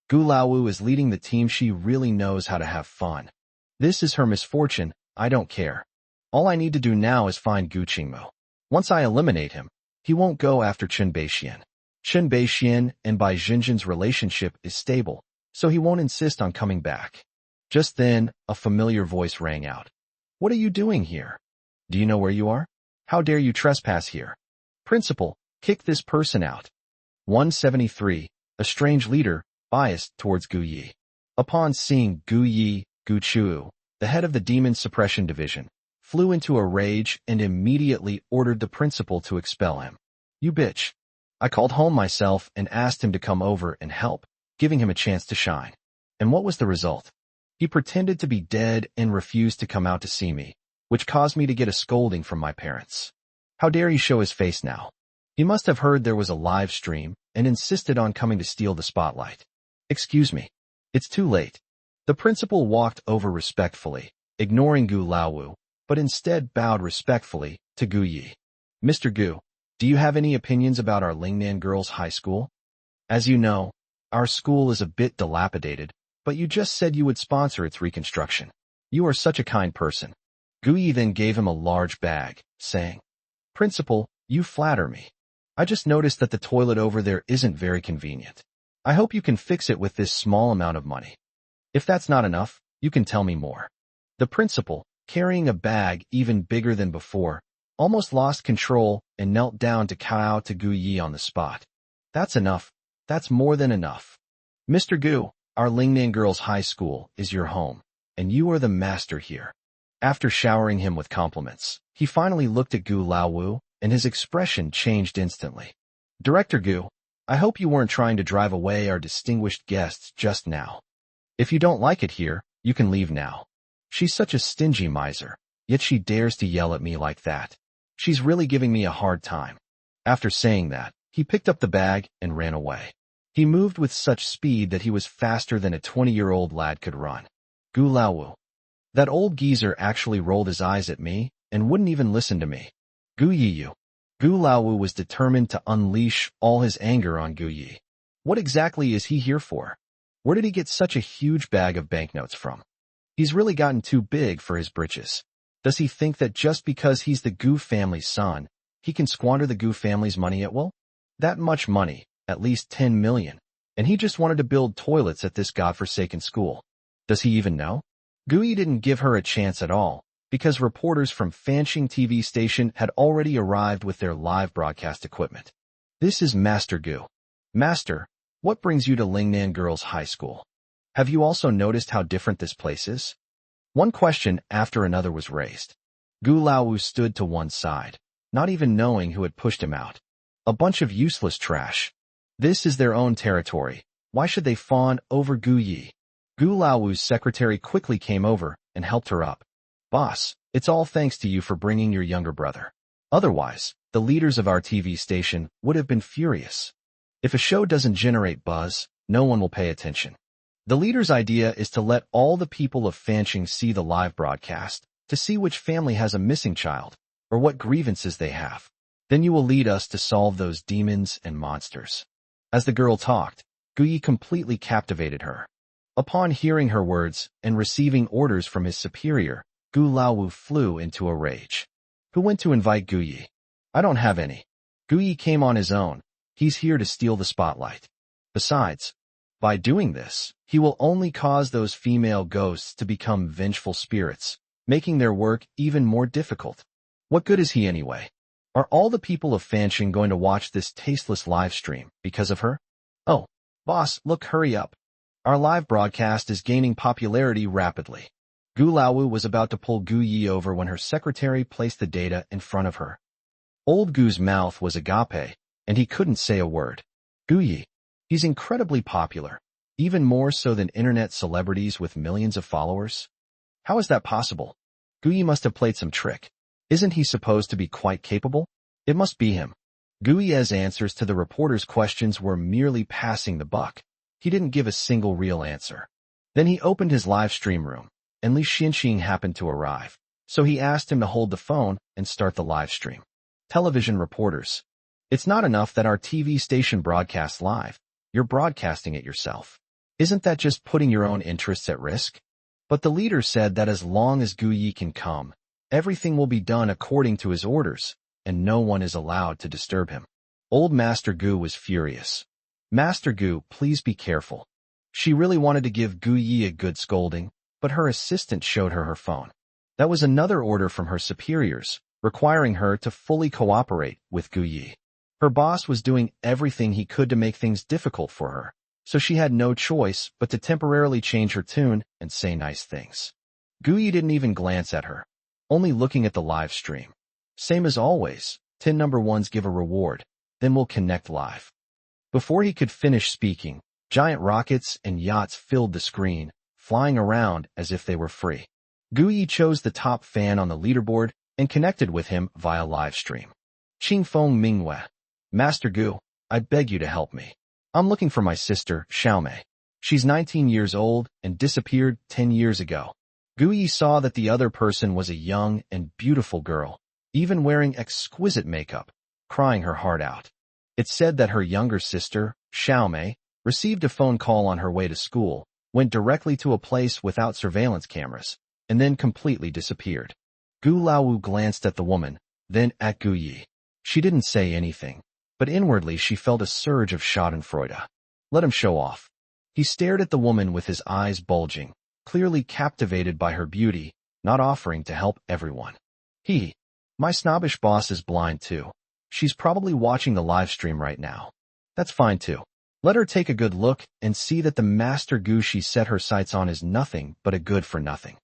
Gu Laowu is leading the team. She really knows how to have fun. This is her misfortune, I don't care. All I need to do now is find Gu Qingmu. Once I eliminate him, he won't go after Chen Beixian. Chen Beixian and Bai Jinjin's relationship is stable, so he won't insist on coming back. Just then, a familiar voice rang out. What are you doing here? Do you know where you are? How dare you trespass here? Principal, kick this person out. 173, a strange leader, biased towards Gu Yi. Upon seeing Gu Yi, Gu Chu, the head of the Demon Suppression Division, flew into a rage and immediately ordered the principal to expel him. You bitch. I called home myself and asked him to come over and help, giving him a chance to shine. And what was the result? He pretended to be dead and refused to come out to see me, which caused me to get a scolding from my parents. How dare he show his face now? He must have heard there was a live stream and insisted on coming to steal the spotlight. Excuse me. It's too late. The principal walked over respectfully, ignoring Gu Laowu, but instead bowed respectfully to Gu Yi. Mr. Gu, do you have any opinions about our Lingnan Girls' High School? As you know, our school is a bit dilapidated, but you just said you would sponsor its reconstruction. You are such a kind person. Gu Yi then gave him a large bag, saying, Principal, you flatter me. I just noticed that the toilet over there isn't very convenient. I hope you can fix it with this small amount of money. If that's not enough, you can tell me more. The principal, carrying a bag even bigger than before, almost lost control and knelt down to kowtow to Gu Yi on the spot. That's enough. That's more than enough. Mr. Gu, our Lingnan Girls High School is your home, and you are the master here. After showering him with compliments, he finally looked at Gu Laowu, and his expression changed instantly. Director Gu, I hope you weren't trying to drive away our distinguished guests just now. If you don't like it here, you can leave now. She's such a stingy miser, yet she dares to yell at me like that. She's really giving me a hard time. After saying that, he picked up the bag and ran away. He moved with such speed that he was faster than a 20-year-old lad could run. Gu Laowu. That old geezer actually rolled his eyes at me and wouldn't even listen to me. Gu Yiyu. Gu Laowu was determined to unleash all his anger on Gu Yi. What exactly is he here for? Where did he get such a huge bag of banknotes from? He's really gotten too big for his britches. Does he think that just because he's the Gu family's son, he can squander the Gu family's money at will? That much money, at least 10 million, and he just wanted to build toilets at this godforsaken school. Does he even know? Gu Yi didn't give her a chance at all, because reporters from Fanxing TV station had already arrived with their live broadcast equipment. This is Master Gu. Master, what brings you to Lingnan Girls High School? Have you also noticed how different this place is? One question after another was raised. Gu Laowu stood to one side, not even knowing who had pushed him out. A bunch of useless trash. This is their own territory. Why should they fawn over Gu Yi? Gu Laowu's secretary quickly came over and helped her up. Boss, it's all thanks to you for bringing your younger brother. Otherwise, the leaders of our TV station would have been furious. If a show doesn't generate buzz, no one will pay attention. The leader's idea is to let all the people of Fanxing see the live broadcast, to see which family has a missing child, or what grievances they have. Then you will lead us to solve those demons and monsters. As the girl talked, Gu Yi completely captivated her. Upon hearing her words and receiving orders from his superior, Gu Laowu flew into a rage. Who went to invite Gu Yi? I don't have any. Gu Yi came on his own. He's here to steal the spotlight. Besides, by doing this, he will only cause those female ghosts to become vengeful spirits, making their work even more difficult. What good is he anyway? Are all the people of Fanxing going to watch this tasteless live stream because of her? Oh, boss, look, hurry up. Our live broadcast is gaining popularity rapidly. Gu Laowu was about to pull Gu Yi over when her secretary placed the data in front of her. Old Gu's mouth was agape, and he couldn't say a word. Gu Yi. He's incredibly popular, even more so than internet celebrities with millions of followers. How is that possible? Gu Yi must have played some trick. Isn't he supposed to be quite capable? It must be him. Gu Yi's answers to the reporter's questions were merely passing the buck. He didn't give a single real answer. Then he opened his live stream room, and Li Xinxing happened to arrive, so he asked him to hold the phone and start the live stream. Television reporters. It's not enough that our TV station broadcasts live. You're broadcasting it yourself. Isn't that just putting your own interests at risk? But the leader said that as long as Gu Yi can come, everything will be done according to his orders, and no one is allowed to disturb him. Old Master Gu was furious. Master Gu, please be careful. She really wanted to give Gu Yi a good scolding, but her assistant showed her her phone. That was another order from her superiors, requiring her to fully cooperate with Gu Yi. Her boss was doing everything he could to make things difficult for her, so she had no choice but to temporarily change her tune and say nice things. Gu Yi didn't even glance at her, only looking at the live stream. Same as always, 10 number ones give a reward, then we'll connect live. Before he could finish speaking, giant rockets and yachts filled the screen, flying around as if they were free. Gu Yi chose the top fan on the leaderboard and connected with him via live stream. Qingfeng Mingwei. Master Gu, I beg you to help me. I'm looking for my sister, Xiaomei. She's 19 years old and disappeared 10 years ago. Gu Yi saw that the other person was a young and beautiful girl, even wearing exquisite makeup, crying her heart out. It said that her younger sister, Xiaomei, received a phone call on her way to school, went directly to a place without surveillance cameras, and then completely disappeared. Gu Laowu glanced at the woman, then at Gu Yi. She didn't say anything, but inwardly she felt a surge of schadenfreude. Let him show off. He stared at the woman with his eyes bulging, clearly captivated by her beauty, not offering to help everyone. My snobbish boss is blind too. She's probably watching the live stream right now. That's fine too. Let her take a good look and see that the master Gu she set her sights on is nothing but a good for nothing.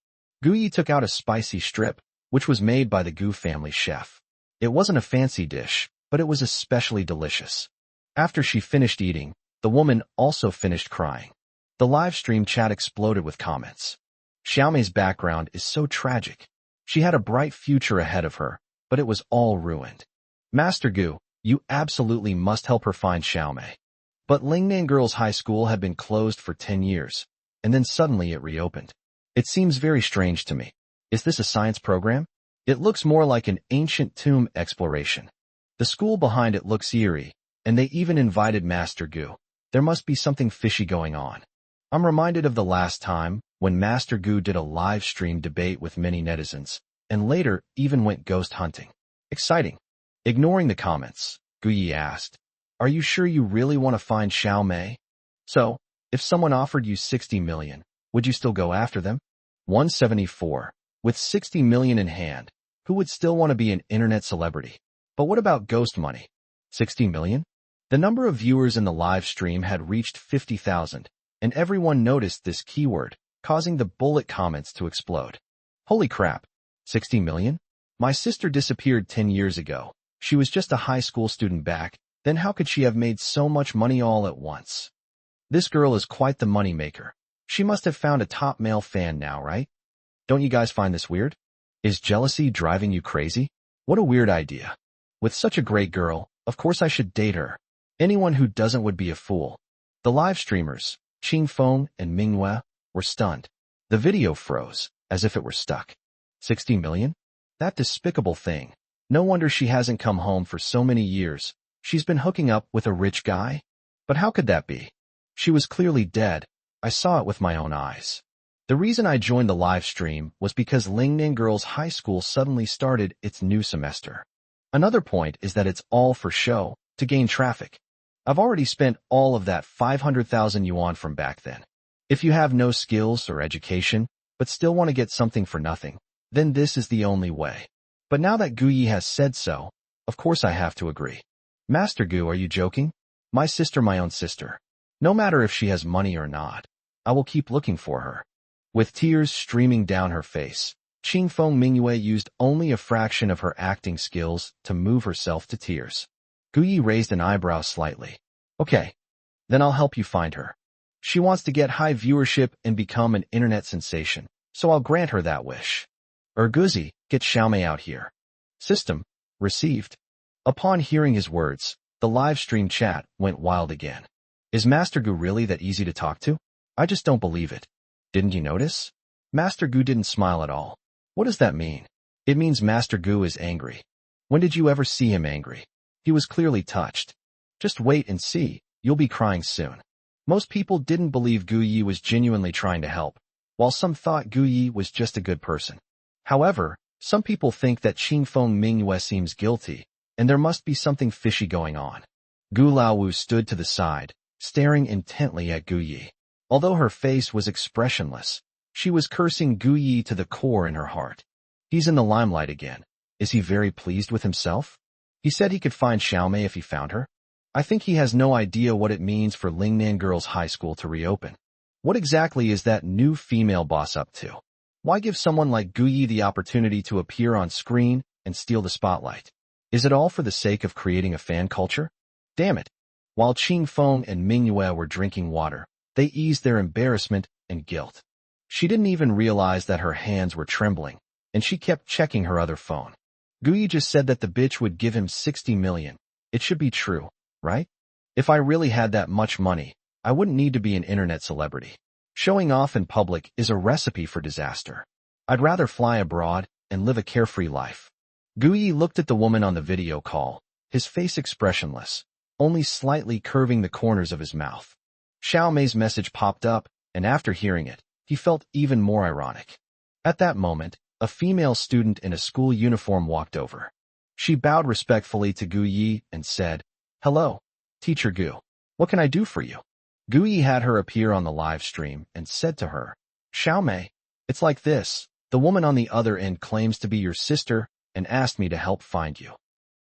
Gu Yi took out a spicy strip, which was made by the Gu family chef. It wasn't a fancy dish, but it was especially delicious. After she finished eating, the woman also finished crying. The live stream chat exploded with comments. Xiaomei's background is so tragic. She had a bright future ahead of her, but it was all ruined. Master Gu, you absolutely must help her find Xiaomei. But Lingnan Girls' High School had been closed for 10 years, and then suddenly it reopened. It seems very strange to me. Is this a science program? It looks more like an ancient tomb exploration. The school behind it looks eerie, and they even invited Master Gu. There must be something fishy going on. I'm reminded of the last time when Master Gu did a live stream debate with many netizens, and later even went ghost hunting. Exciting. Ignoring the comments, Gu Yi asked, "Are you sure you really want to find Xiaomei? So, if someone offered you 60 million, would you still go after them?" 174. With 60 million in hand, who would still want to be an internet celebrity? But what about ghost money? 60 million? The number of viewers in the live stream had reached 50,000, and everyone noticed this keyword, causing the bullet comments to explode. Holy crap! 60 million? My sister disappeared 10 years ago. She was just a high school student back then. How could she have made so much money all at once? This girl is quite the money maker. She must have found a top male fan now, right? Don't you guys find this weird? Is jealousy driving you crazy? What a weird idea. With such a great girl, of course I should date her. Anyone who doesn't would be a fool. The live streamers, Qing Feng and Manhwa, were stunned. The video froze, as if it were stuck. 60 million? That despicable thing. No wonder she hasn't come home for so many years. She's been hooking up with a rich guy? But how could that be? She was clearly dead. I saw it with my own eyes. The reason I joined the live stream was because Lingnan Girls' High School suddenly started its new semester. Another point is that it's all for show, to gain traffic. I've already spent all of that 500,000 yuan from back then. If you have no skills or education, but still want to get something for nothing, then this is the only way. But now that Gu Yi has said so, of course I have to agree. Master Gu, are you joking? My own sister. No matter if she has money or not, I will keep looking for her. With tears streaming down her face, Qing Feng Mingyue used only a fraction of her acting skills to move herself to tears. Gu Yi raised an eyebrow slightly. Okay, then I'll help you find her. She wants to get high viewership and become an internet sensation, so I'll grant her that wish. Guzi, get Xiaomei out here. System, received. Upon hearing his words, the live stream chat went wild again. Is Master Gu really that easy to talk to? I just don't believe it. Didn't you notice? Master Gu didn't smile at all. What does that mean? It means Master Gu is angry. When did you ever see him angry? He was clearly touched. Just wait and see, you'll be crying soon. Most people didn't believe Gu Yi was genuinely trying to help, while some thought Gu Yi was just a good person. However, some people think that Qing Feng Mingyue seems guilty, and there must be something fishy going on. Gu Laowu stood to the side, staring intently at Gu Yi. Although her face was expressionless, she was cursing Gu Yi to the core in her heart. He's in the limelight again. Is he very pleased with himself? He said he could find Xiaomei if he found her. I think he has no idea what it means for Lingnan Girls' High School to reopen. What exactly is that new female boss up to? Why give someone like Gu Yi the opportunity to appear on screen and steal the spotlight? Is it all for the sake of creating a fan culture? Damn it. While Qing Feng and Mingyue were drinking water, they eased their embarrassment and guilt. She didn't even realize that her hands were trembling, and she kept checking her other phone. Gu Yi just said that the bitch would give him 60 million. It should be true, right? If I really had that much money, I wouldn't need to be an internet celebrity. Showing off in public is a recipe for disaster. I'd rather fly abroad and live a carefree life. Gu Yi looked at the woman on the video call, his face expressionless, only slightly curving the corners of his mouth. Xiaomei's message popped up, and after hearing it, he felt even more ironic. At that moment, a female student in a school uniform walked over. She bowed respectfully to Gu Yi and said, "Hello, Teacher Gu. What can I do for you?" Gu Yi had her appear on the live stream and said to her, "Xiaomei, it's like this. The woman on the other end claims to be your sister and asked me to help find you.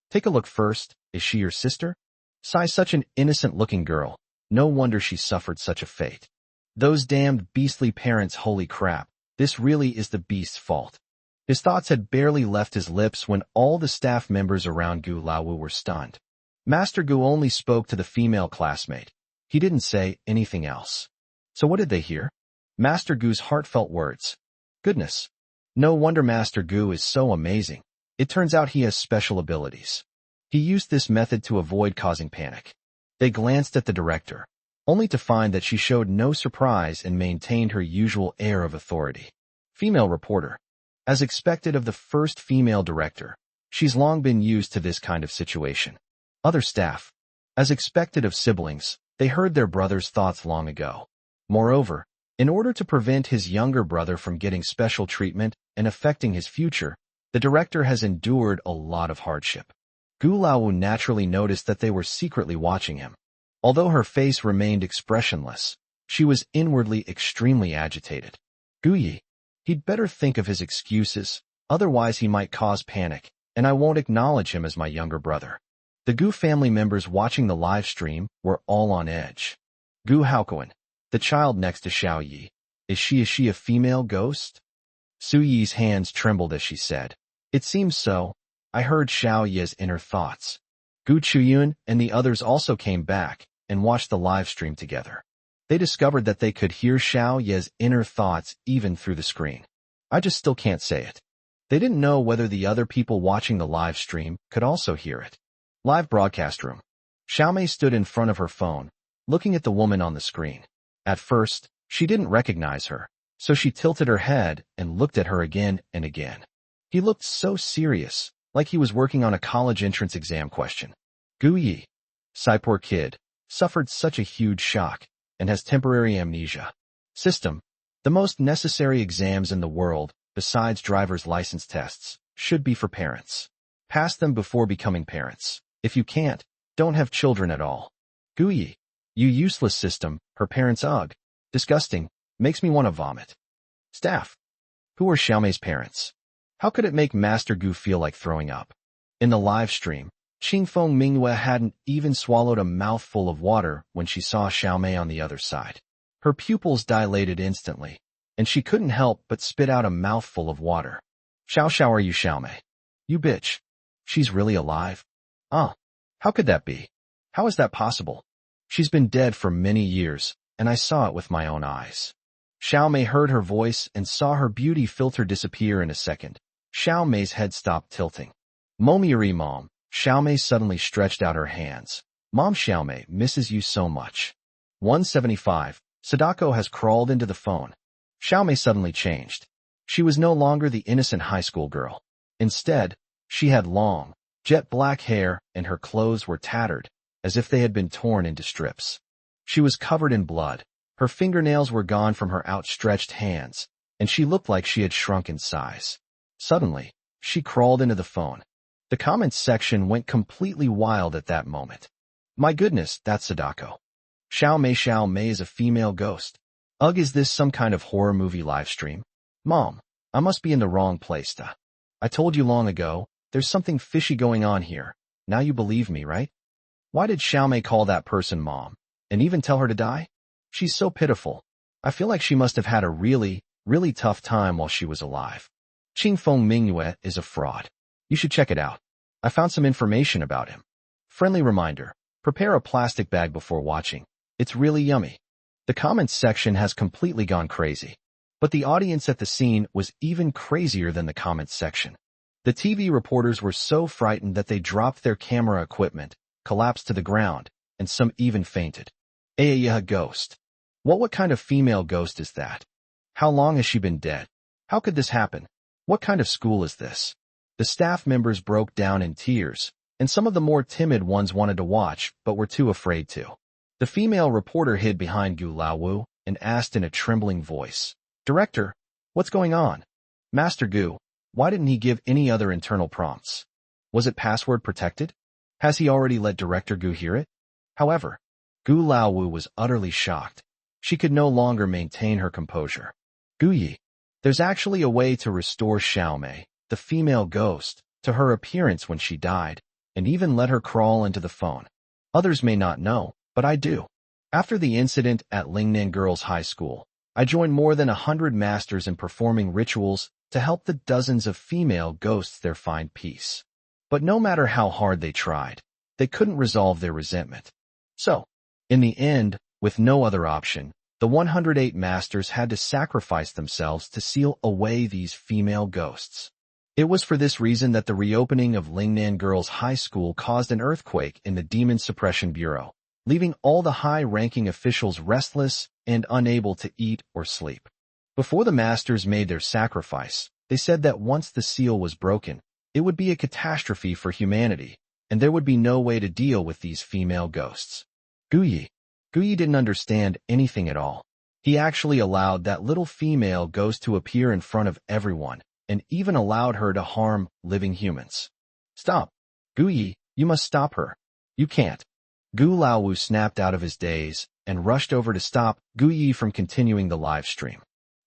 Take a look first. Is she your sister?" Sigh, such an innocent-looking girl. No wonder she suffered such a fate. Those damned beastly parents, holy crap. This really is the beast's fault. His thoughts had barely left his lips when all the staff members around Gu Laowu were stunned. Master Gu only spoke to the female classmate. He didn't say anything else. So what did they hear? Master Gu's heartfelt words. Goodness. No wonder Master Gu is so amazing. It turns out he has special abilities. He used this method to avoid causing panic. They glanced at the director, only to find that she showed no surprise and maintained her usual air of authority. Female reporter. As expected of the first female director, she's long been used to this kind of situation. Other staff. As expected of siblings, they heard their brother's thoughts long ago. Moreover, in order to prevent his younger brother from getting special treatment and affecting his future, the director has endured a lot of hardship. Gu Laowu naturally noticed that they were secretly watching him. Although her face remained expressionless, she was inwardly extremely agitated. Gu Yi. He'd better think of his excuses, otherwise he might cause panic, and I won't acknowledge him as my younger brother. The Gu family members watching the live stream were all on edge. Gu Haokuan, the child next to Xiao Yi. Is she a female ghost? Su Yi's hands trembled as she said, "It seems so. I heard Xiao Yi's inner thoughts." Gu Chuyun and the others also came back and watched the live stream together. They discovered that they could hear Xiao Yi's inner thoughts even through the screen. I just still can't say it. They didn't know whether the other people watching the live stream could also hear it. Live broadcast room. Xiaomei stood in front of her phone, looking at the woman on the screen. At first, she didn't recognize her, so she tilted her head and looked at her again and again. He looked so serious, like he was working on a college entrance exam question. Gu Yi, poor kid, suffered such a huge shock and has temporary amnesia. System. The most necessary exams in the world, besides driver's license tests, should be for parents. Pass them before becoming parents. If you can't, don't have children at all. Gu Yi. You useless system, her parents ugh. Disgusting, makes me want to vomit. Staff. Who are Xiaomei's parents? How could it make Master Gu feel like throwing up? In the live stream, Qingfeng Manhwa hadn't even swallowed a mouthful of water when she saw Xiaomei on the other side. Her pupils dilated instantly, and she couldn't help but spit out a mouthful of water. Xiao, are you Xiaomei? You bitch. She's really alive? How could that be? How is that possible? She's been dead for many years, and I saw it with my own eyes. Xiaomei heard her voice and saw her beauty filter disappear in a second. Xiaomei's head stopped tilting. Momieri mom. Xiaomei suddenly stretched out her hands. Mom, Xiaomei misses you so much. 175. Sadako has crawled into the phone. Xiaomei suddenly changed. She was no longer the innocent high school girl. Instead, she had long, jet black hair and her clothes were tattered, as if they had been torn into strips. She was covered in blood. Her fingernails were gone from her outstretched hands, and she looked like she had shrunk in size. Suddenly, she crawled into the phone. The comments section went completely wild at that moment. My goodness, that's Sadako. Xiaomei is a female ghost. Ugh, is this some kind of horror movie live stream? Mom, I must be in the wrong place. I told you long ago, there's something fishy going on here. Now you believe me, right? Why did Xiaomei call that person mom, and even tell her to die? She's so pitiful. I feel like she must have had a really, really tough time while she was alive. Qingfeng Manhwa is a fraud. You should check it out. I found some information about him. Friendly reminder, prepare a plastic bag before watching. It's really yummy. The comments section has completely gone crazy. But the audience at the scene was even crazier than the comments section. The TV reporters were so frightened that they dropped their camera equipment, collapsed to the ground, and some even fainted. A ghost. What kind of female ghost is that? How long has she been dead? How could this happen? What kind of school is this? The staff members broke down in tears, and some of the more timid ones wanted to watch, but were too afraid to. The female reporter hid behind Gu Laowu and asked in a trembling voice, Director, what's going on? Master Gu, why didn't he give any other internal prompts? Was it password protected? Has he already let Director Gu hear it? However, Gu Laowu was utterly shocked. She could no longer maintain her composure. Gu Yi, there's actually a way to restore Xiaomei, the female ghost, to her appearance when she died, and even let her crawl into the phone. Others may not know, but I do. After the incident at Lingnan Girls' High School, I joined more than 100 masters in performing rituals to help the dozens of female ghosts there find peace. But no matter how hard they tried, they couldn't resolve their resentment. So, in the end, with no other option, the 108 masters had to sacrifice themselves to seal away these female ghosts. It was for this reason that the reopening of Lingnan Girls' High School caused an earthquake in the Demon Suppression Bureau, leaving all the high-ranking officials restless and unable to eat or sleep. Before the masters made their sacrifice, they said that once the seal was broken, it would be a catastrophe for humanity, and there would be no way to deal with these female ghosts. Gu Yi didn't understand anything at all. He actually allowed that little female ghost to appear in front of everyone, and even allowed her to harm living humans. Stop! Gu Yi, you must stop her. You can't. Gu Laowu snapped out of his daze and rushed over to stop Gu Yi from continuing the live stream.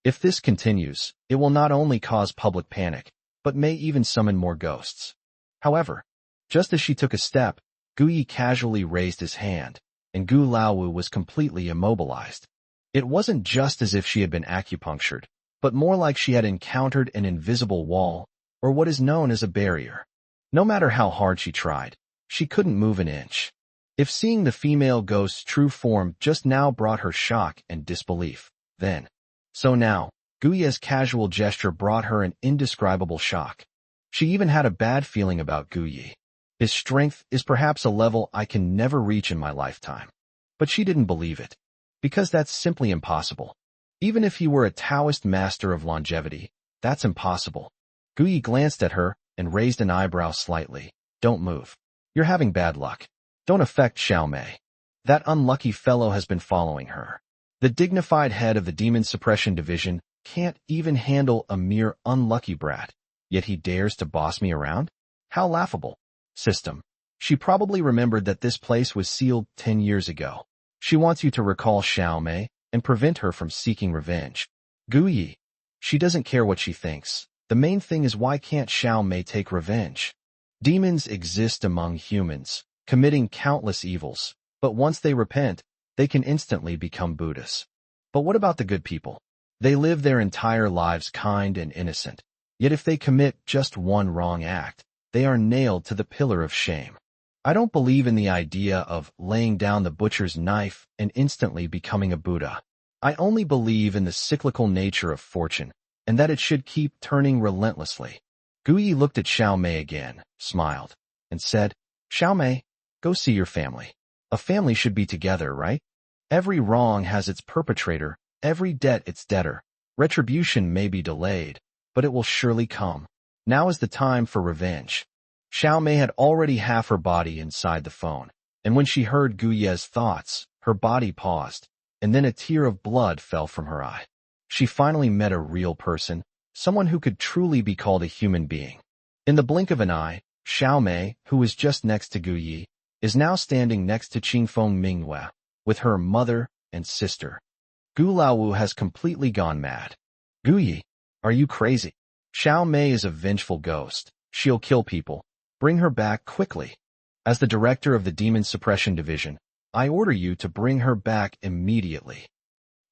If this continues, it will not only cause public panic, but may even summon more ghosts. However, just as she took a step, Gu Yi casually raised his hand, and Gu Laowu was completely immobilized. It wasn't just as if she had been acupunctured, but more like she had encountered an invisible wall, or what is known as a barrier. No matter how hard she tried, she couldn't move an inch. If seeing the female ghost's true form just now brought her shock and disbelief, then. So now, Gu Yi's casual gesture brought her an indescribable shock. She even had a bad feeling about Gu Yi. His strength is perhaps a level I can never reach in my lifetime. But she didn't believe it. Because that's simply impossible. Even if he were a Taoist master of longevity, that's impossible. Gu Yi glanced at her and raised an eyebrow slightly. Don't move. You're having bad luck. Don't affect Xiaomei. That unlucky fellow has been following her. The dignified head of the Demon Suppression Division can't even handle a mere unlucky brat, yet he dares to boss me around? How laughable. System. She probably remembered that this place was sealed 10 years ago. She wants you to recall Xiaomei and prevent her from seeking revenge. Gu Yi. She doesn't care what she thinks. The main thing is why can't Xiaomei take revenge? Demons exist among humans, committing countless evils, but once they repent, they can instantly become Buddhas. But what about the good people? They live their entire lives kind and innocent, yet if they commit just one wrong act, they are nailed to the pillar of shame. I don't believe in the idea of laying down the butcher's knife and instantly becoming a Buddha. I only believe in the cyclical nature of fortune, and that it should keep turning relentlessly. Gu Yi looked at Xiaomei again, smiled, and said, Xiaomei, go see your family. A family should be together, right? Every wrong has its perpetrator, every debt its debtor. Retribution may be delayed, but it will surely come. Now is the time for revenge. Xiaomei had already half her body inside the phone, and when she heard Gu Yi's thoughts, her body paused, and then a tear of blood fell from her eye. She finally met a real person, someone who could truly be called a human being. In the blink of an eye, Xiaomei, who was just next to Gu Yi, is now standing next to Qingfeng Manhwa, with her mother and sister. Gu Laowu has completely gone mad. Gu Yi, are you crazy? Xiaomei is a vengeful ghost. She'll kill people. Bring her back quickly. As the director of the Demon Suppression Division, I order you to bring her back immediately.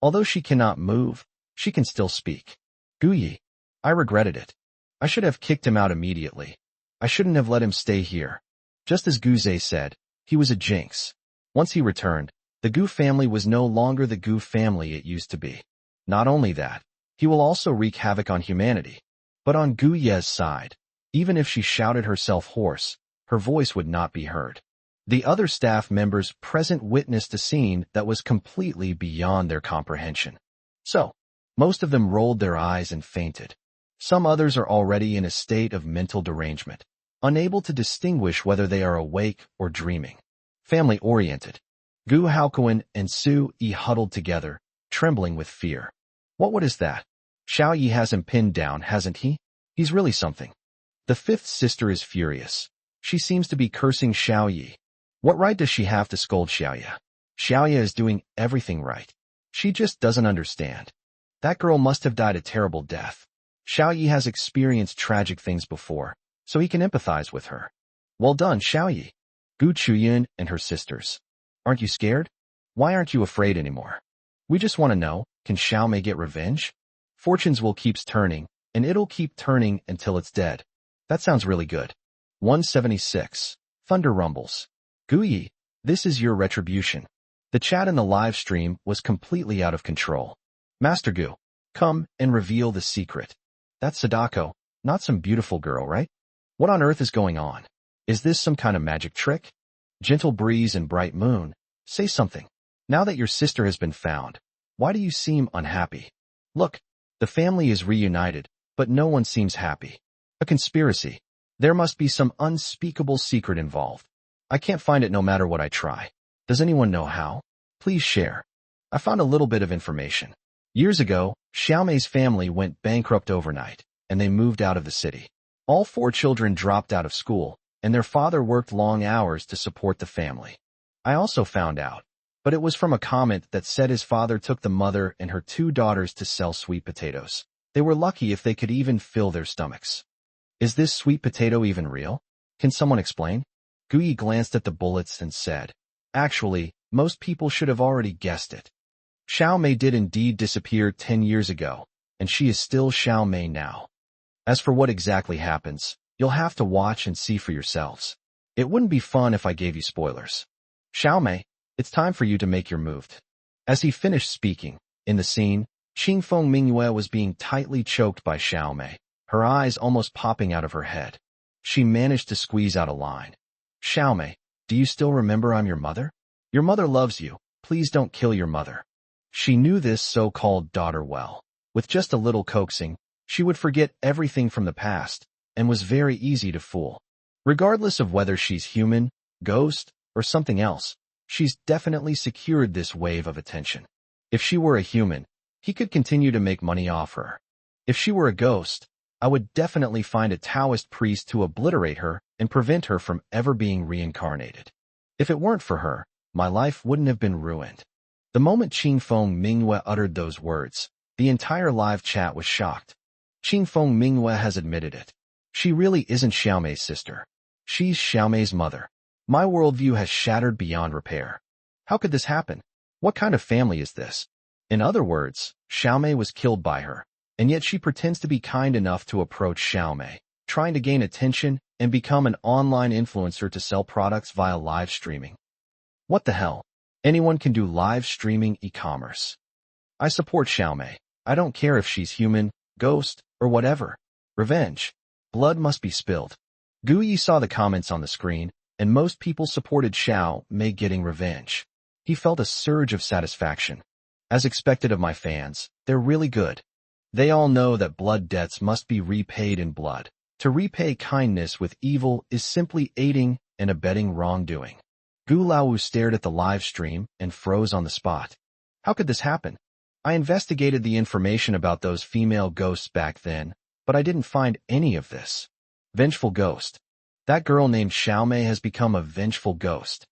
Although she cannot move, she can still speak. Gu Yi, I regretted it. I should have kicked him out immediately. I shouldn't have let him stay here. Just as Gu Zhe said, he was a jinx. Once he returned, the Gu family was no longer the Gu family it used to be. Not only that, he will also wreak havoc on humanity. But on Gu Ye's side, even if she shouted herself hoarse, her voice would not be heard. The other staff members present witnessed a scene that was completely beyond their comprehension. So, most of them rolled their eyes and fainted. Some others are already in a state of mental derangement, unable to distinguish whether they are awake or dreaming. Family-oriented. Gu Haokuan and Su Yi huddled together, trembling with fear. What is that? Xiao Yi has him pinned down, hasn't he? He's really something. The fifth sister is furious. She seems to be cursing Xiaoyi. What right does she have to scold Xiaoya? Xiaoya is doing everything right. She just doesn't understand. That girl must have died a terrible death. Xiaoyi has experienced tragic things before, so he can empathize with her. Well done, Xiaoyi. Gu Chuyin and her sisters. Aren't you scared? Why aren't you afraid anymore? We just want to know, can Xiaomei get revenge? Fortune's wheel keeps turning, and it'll keep turning until it's dead. That sounds really good. 176. Thunder rumbles. Guyi, this is your retribution. The chat in the live stream was completely out of control. Master Gu, come and reveal the secret. That's Sadako, not some beautiful girl, right? What on earth is going on? Is this some kind of magic trick? Gentle breeze and bright moon, say something. Now that your sister has been found, why do you seem unhappy? Look, the family is reunited, but no one seems happy. A conspiracy. There must be some unspeakable secret involved. I can't find it no matter what I try. Does anyone know how? Please share. I found a little bit of information. Years ago, Xiaomei's family went bankrupt overnight, and they moved out of the city. All 4 children dropped out of school, and their father worked long hours to support the family. I also found out, but it was from a comment that said his father took the mother and her 2 daughters to sell sweet potatoes. They were lucky if they could even fill their stomachs. Is this sweet potato even real? Can someone explain? Guyi glanced at the bullets and said, actually, most people should have already guessed it. Xiaomei did indeed disappear 10 years ago, and she is still Xiaomei now. As for what exactly happens, you'll have to watch and see for yourselves. It wouldn't be fun if I gave you spoilers. Xiaomei, it's time for you to make your move. As he finished speaking, in the scene, Qingfeng Mingyue was being tightly choked by Xiaomei, her eyes almost popping out of her head. She managed to squeeze out a line. Xiaomei, do you still remember I'm your mother? Your mother loves you. Please don't kill your mother. She knew this so-called daughter well. With just a little coaxing, she would forget everything from the past, and was very easy to fool. Regardless of whether she's human, ghost, or something else, she's definitely secured this wave of attention. If she were a human, he could continue to make money off her. If she were a ghost, I would definitely find a Taoist priest to obliterate her and prevent her from ever being reincarnated. If it weren't for her, my life wouldn't have been ruined. The moment Qingfeng Mingyue uttered those words, the entire live chat was shocked. Qingfeng Mingyue has admitted it. She really isn't Xiaomei's sister. She's Xiaomei's mother. My worldview has shattered beyond repair. How could this happen? What kind of family is this? In other words, Xiaomei was killed by her, and yet she pretends to be kind enough to approach Xiaomei, trying to gain attention and become an online influencer to sell products via live streaming. What the hell? Anyone can do live streaming e-commerce. I support Xiaomei. I don't care if she's human, ghost, or whatever. Revenge. Blood must be spilled. Guyi saw the comments on the screen, and most people supported Xiaomei getting revenge. He felt a surge of satisfaction. As expected of my fans, they're really good. They all know that blood debts must be repaid in blood. To repay kindness with evil is simply aiding and abetting wrongdoing. Gu Laowu stared at the live stream and froze on the spot. How could this happen? I investigated the information about those female ghosts back then, but I didn't find any of this. Vengeful ghost. That girl named Xiaomei has become a vengeful ghost.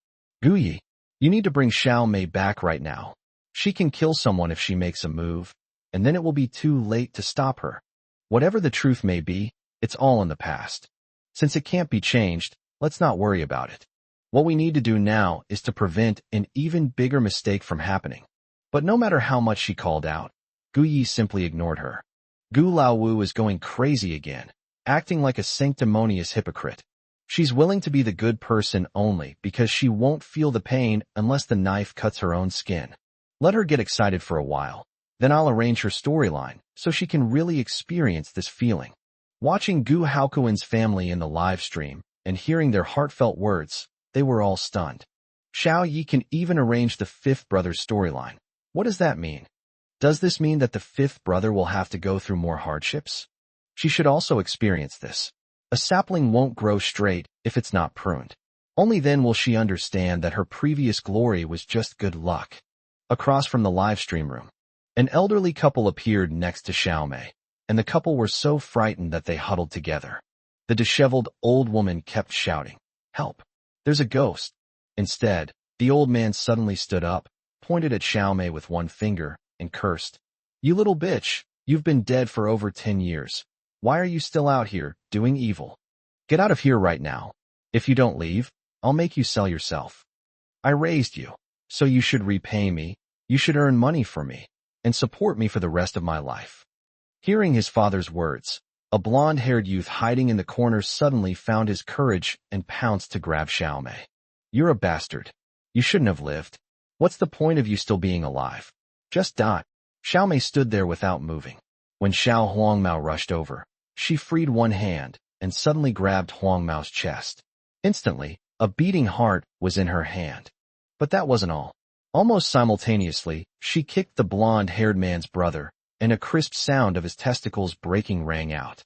Guyi, you need to bring Xiaomei back right now. She can kill someone if she makes a move, and then it will be too late to stop her. Whatever the truth may be, it's all in the past. Since it can't be changed, let's not worry about it. What we need to do now is to prevent an even bigger mistake from happening. But no matter how much she called out, Guyi simply ignored her. Gu Laowu is going crazy again, acting like a sanctimonious hypocrite. She's willing to be the good person only because she won't feel the pain unless the knife cuts her own skin. Let her get excited for a while, then I'll arrange her storyline so she can really experience this feeling. Watching Gu Haokuin's family in the live stream and hearing their heartfelt words, they were all stunned. Xiao Yi can even arrange the 5th brother's storyline. What does that mean? Does this mean that the 5th brother will have to go through more hardships? She should also experience this. A sapling won't grow straight if it's not pruned. Only then will she understand that her previous glory was just good luck. Across from the live stream room, an elderly couple appeared next to Xiaomei, and the couple were so frightened that they huddled together. The disheveled old woman kept shouting, "Help! There's a ghost!" Instead, the old man suddenly stood up, pointed at Xiaomei with one finger, and cursed. "You little bitch, you've been dead for over 10 years. Why are you still out here, doing evil? Get out of here right now. If you don't leave, I'll make you sell yourself. I raised you, so you should repay me, you should earn money for me, and support me for the rest of my life." Hearing his father's words, a blonde-haired youth hiding in the corner suddenly found his courage and pounced to grab Xiaomei. "You're a bastard. You shouldn't have lived. What's the point of you still being alive? Just die." Xiaomei stood there without moving. When Xiao Huangmao rushed over, she freed one hand and suddenly grabbed Huangmao's chest. Instantly, a beating heart was in her hand. But that wasn't all. Almost simultaneously, she kicked the blonde-haired man's brother, and a crisp sound of his testicles breaking rang out.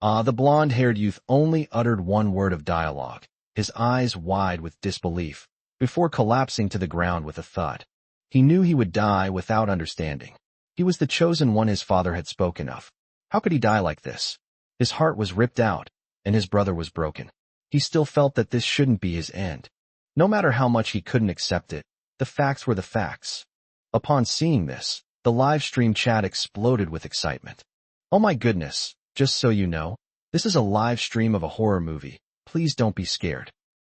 The blonde-haired youth only uttered one word of dialogue, his eyes wide with disbelief, before collapsing to the ground with a thud. He knew he would die without understanding. He was the chosen one his father had spoken of. How could he die like this? His heart was ripped out, and his brother was broken. He still felt that this shouldn't be his end. No matter how much he couldn't accept it, the facts were the facts. Upon seeing this, the live stream chat exploded with excitement. "Oh my goodness, just so you know, this is a live stream of a horror movie. Please don't be scared."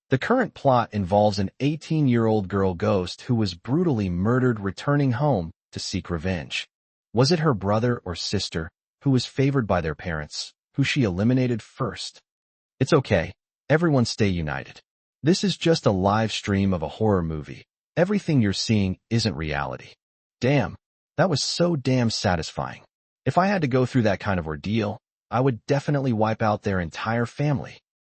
The current plot involves an 18-year-old girl ghost who was brutally murdered returning home to seek revenge. Was it her brother or sister, who was favored by their parents, who she eliminated first? It's okay. Everyone stay united. This is just a live stream of a horror movie. Everything you're seeing isn't reality. Damn, that was so damn satisfying. If I had to go through that kind of ordeal, I would definitely wipe out their entire family.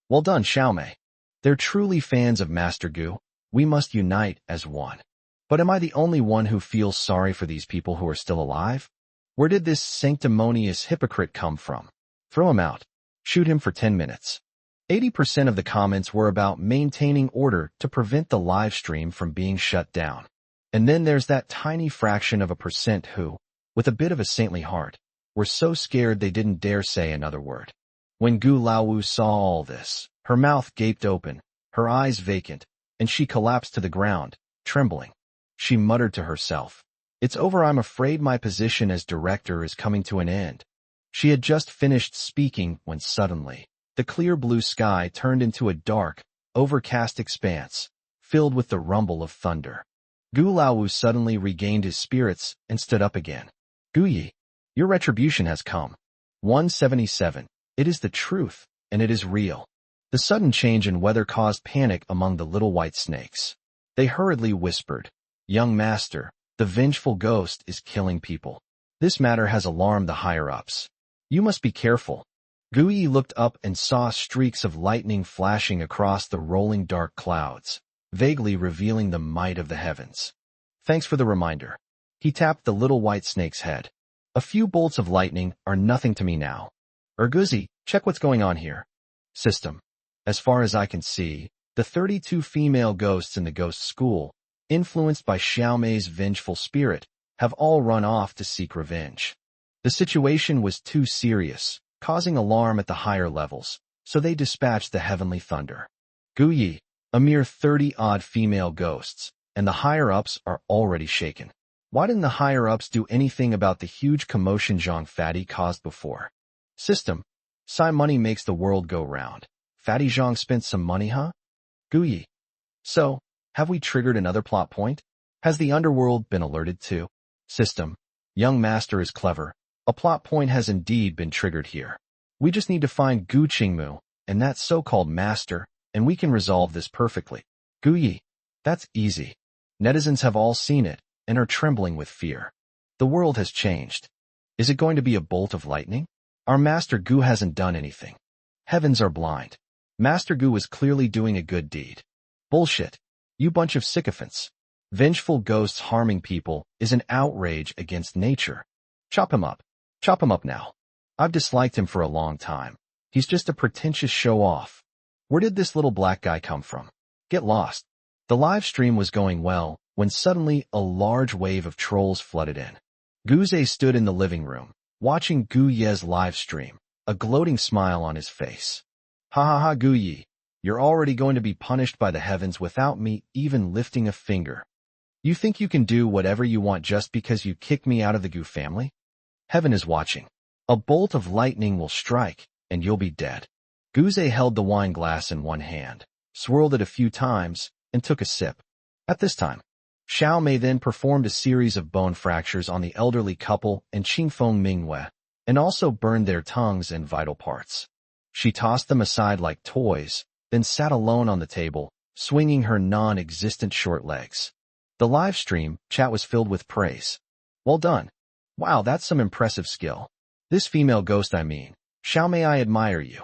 Well done, Xiaomei. They're truly fans of Master Gu. We must unite as one. But am I the only one who feels sorry for these people who are still alive? Where did this sanctimonious hypocrite come from? Throw him out. Shoot him for 10 minutes. 80% of the comments were about maintaining order to prevent the live stream from being shut down. And then there's that tiny fraction of a percent who, with a bit of a saintly heart, were so scared they didn't dare say another word. When Gu Laowu saw all this, her mouth gaped open, her eyes vacant, and she collapsed to the ground, trembling. She muttered to herself, "It's over. I'm afraid my position as director is coming to an end." She had just finished speaking when suddenly, the clear blue sky turned into a dark, overcast expanse, filled with the rumble of thunder. Gu Laowu suddenly regained his spirits and stood up again. "Gu Yi, your retribution has come." 177. It is the truth, and it is real. The sudden change in weather caused panic among the little white snakes. They hurriedly whispered, "Young master, the vengeful ghost is killing people. This matter has alarmed the higher-ups. You must be careful." Gu Yi looked up and saw streaks of lightning flashing across the rolling dark clouds, vaguely revealing the might of the heavens. "Thanks for the reminder." He tapped the little white snake's head. "A few bolts of lightning are nothing to me now. Urguzi, check what's going on here." System. As far as I can see, the 32 female ghosts in the ghost school, influenced by Xiaomei's vengeful spirit, have all run off to seek revenge. The situation was too serious, causing alarm at the higher levels, so they dispatched the heavenly thunder. Gu Yi, a mere 30-odd female ghosts, and the higher-ups are already shaken. Why didn't the higher-ups do anything about the huge commotion Zhang Fatty caused before? System. Sai money makes the world go round. Fatty Zhang spent some money, huh? Gu Yi. So, have we triggered another plot point? Has the underworld been alerted too? System. Young master is clever. A plot point has indeed been triggered here. We just need to find Gu Qingmu, and that so-called master, and we can resolve this perfectly. Gu Yi. That's easy. Netizens have all seen it, and are trembling with fear. The world has changed. Is it going to be a bolt of lightning? Our Master Gu hasn't done anything. Heavens are blind. Master Gu is clearly doing a good deed. Bullshit. You bunch of sycophants. Vengeful ghosts harming people is an outrage against nature. Chop him up. Chop him up now. I've disliked him for a long time. He's just a pretentious show-off. Where did this little black guy come from? Get lost. The live stream was going well, when suddenly a large wave of trolls flooded in. Guze stood in the living room, watching Gu Ye's live stream, a gloating smile on his face. Ha ha ha, Guyi. You're already going to be punished by the heavens without me even lifting a finger. You think you can do whatever you want just because you kicked me out of the Gu family? Heaven is watching. A bolt of lightning will strike, and you'll be dead. Guze held the wine glass in one hand, swirled it a few times, and took a sip. At this time, Xiao Mei then performed a series of bone fractures on the elderly couple and Qingfeng Mingwei, and also burned their tongues and vital parts. She tossed them aside like toys, then sat alone on the table, swinging her non-existent short legs. The live stream chat was filled with praise. Well done. Wow, that's some impressive skill. This female ghost, Xiao Mei, I admire you.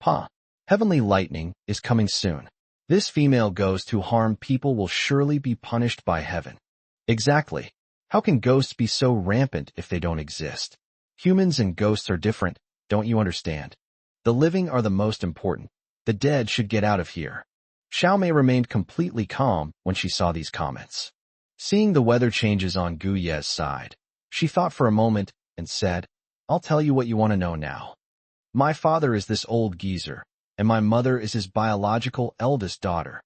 Pa, heavenly lightning is coming soon. This female ghost who harmed people will surely be punished by heaven. Exactly. How can ghosts be so rampant if they don't exist? Humans and ghosts are different, don't you understand? The living are the most important. The dead should get out of here. Xiao Mei remained completely calm when she saw these comments. Seeing the weather changes on Gu Ye's side, she thought for a moment and said, I'll tell you what you want to know now. My father is this old geezer, and my mother is his biological eldest daughter.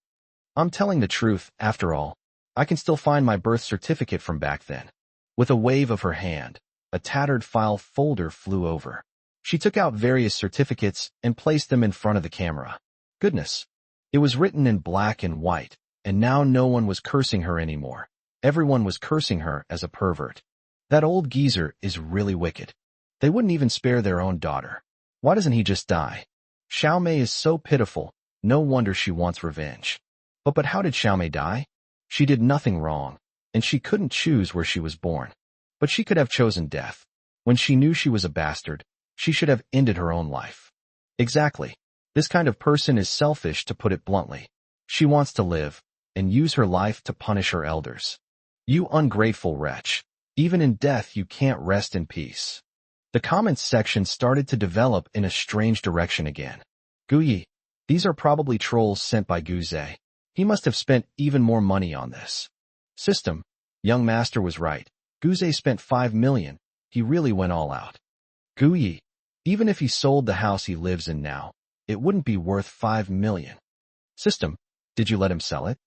I'm telling the truth, after all. I can still find my birth certificate from back then. With a wave of her hand, a tattered file folder flew over. She took out various certificates and placed them in front of the camera. Goodness. It was written in black and white, and now no one was cursing her anymore. Everyone was cursing her as a pervert. That old geezer is really wicked. They wouldn't even spare their own daughter. Why doesn't he just die? Xiao Mei is so pitiful, no wonder she wants revenge. But how did Xiao Mei die? She did nothing wrong, and she couldn't choose where she was born. But she could have chosen death. When she knew she was a bastard, she should have ended her own life. Exactly. This kind of person is selfish, to put it bluntly. She wants to live, and use her life to punish her elders. You ungrateful wretch. Even in death you can't rest in peace. The comments section started to develop in a strange direction again. Guyi, these are probably trolls sent by Guze. He must have spent even more money on this. System, young master was right. Guze spent 5 million. He really went all out. Guyi, even if he sold the house he lives in now, it wouldn't be worth 5 million. System, did you let him sell it?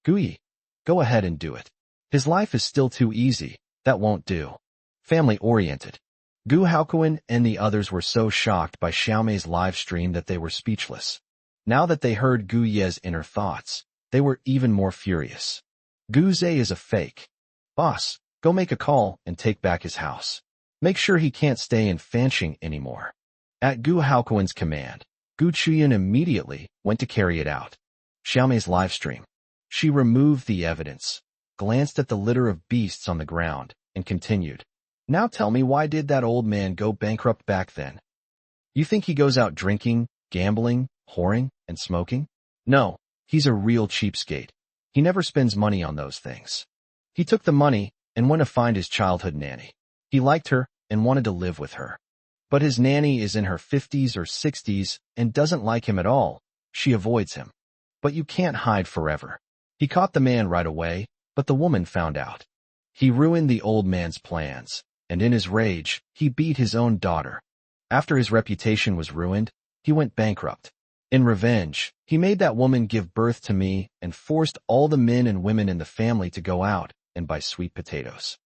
Guyi, go ahead and do it. His life is still too easy. That won't do. Family-oriented. Gu Haokuan and the others were so shocked by Xiao Mei's live stream that they were speechless. Now that they heard Gu Ye's inner thoughts, they were even more furious. Gu Ze is a fake. Boss, go make a call and take back his house. Make sure he can't stay in Fanqing anymore. At Gu Haokuan's command, Gu Chuyan immediately went to carry it out. Xiao Mei's live stream. She removed the evidence, glanced at the litter of beasts on the ground, and continued. Now tell me, why did that old man go bankrupt back then? You think he goes out drinking, gambling, whoring, and smoking? No, he's a real cheapskate. He never spends money on those things. He took the money and went to find his childhood nanny. He liked her and wanted to live with her. But his nanny is in her 50s or 60s and doesn't like him at all. She avoids him. But you can't hide forever. He caught the man right away, but the woman found out. He ruined the old man's plans, and in his rage, he beat his own daughter. After his reputation was ruined, he went bankrupt. In revenge, he made that woman give birth to me and forced all the men and women in the family to go out and buy sweet potatoes.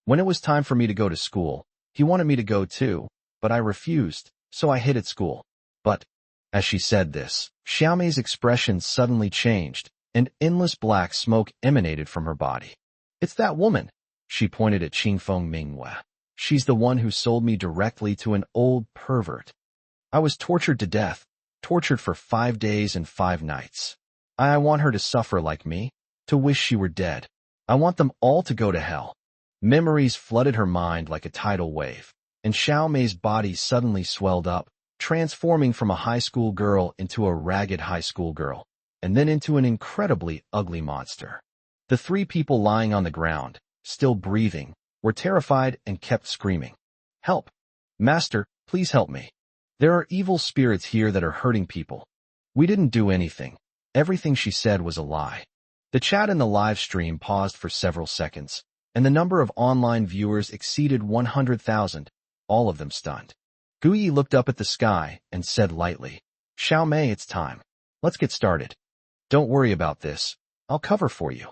When it was time for me to go to school, he wanted me to go too, but I refused, so I hid at school. But, as she said this, Xiao Mei's expression suddenly changed, and endless black smoke emanated from her body. It's that woman. She pointed at Qingfeng Mingwei. She's the one who sold me directly to an old pervert. I was tortured to death, tortured for 5 days and 5 nights. I want her to suffer like me, to wish she were dead. I want them all to go to hell. Memories flooded her mind like a tidal wave, and Xiao Mei's body suddenly swelled up, transforming from a high school girl into a ragged high school girl, and then into an incredibly ugly monster. The 3 people lying on the ground, still breathing, were terrified and kept screaming. Help! Master, please help me. There are evil spirits here that are hurting people. We didn't do anything. Everything she said was a lie. The chat in the live stream paused for several seconds, and the number of online viewers exceeded 100,000, all of them stunned. Guyi looked up at the sky and said lightly, Xiao Mei, it's time. Let's get started. Don't worry about this. I'll cover for you.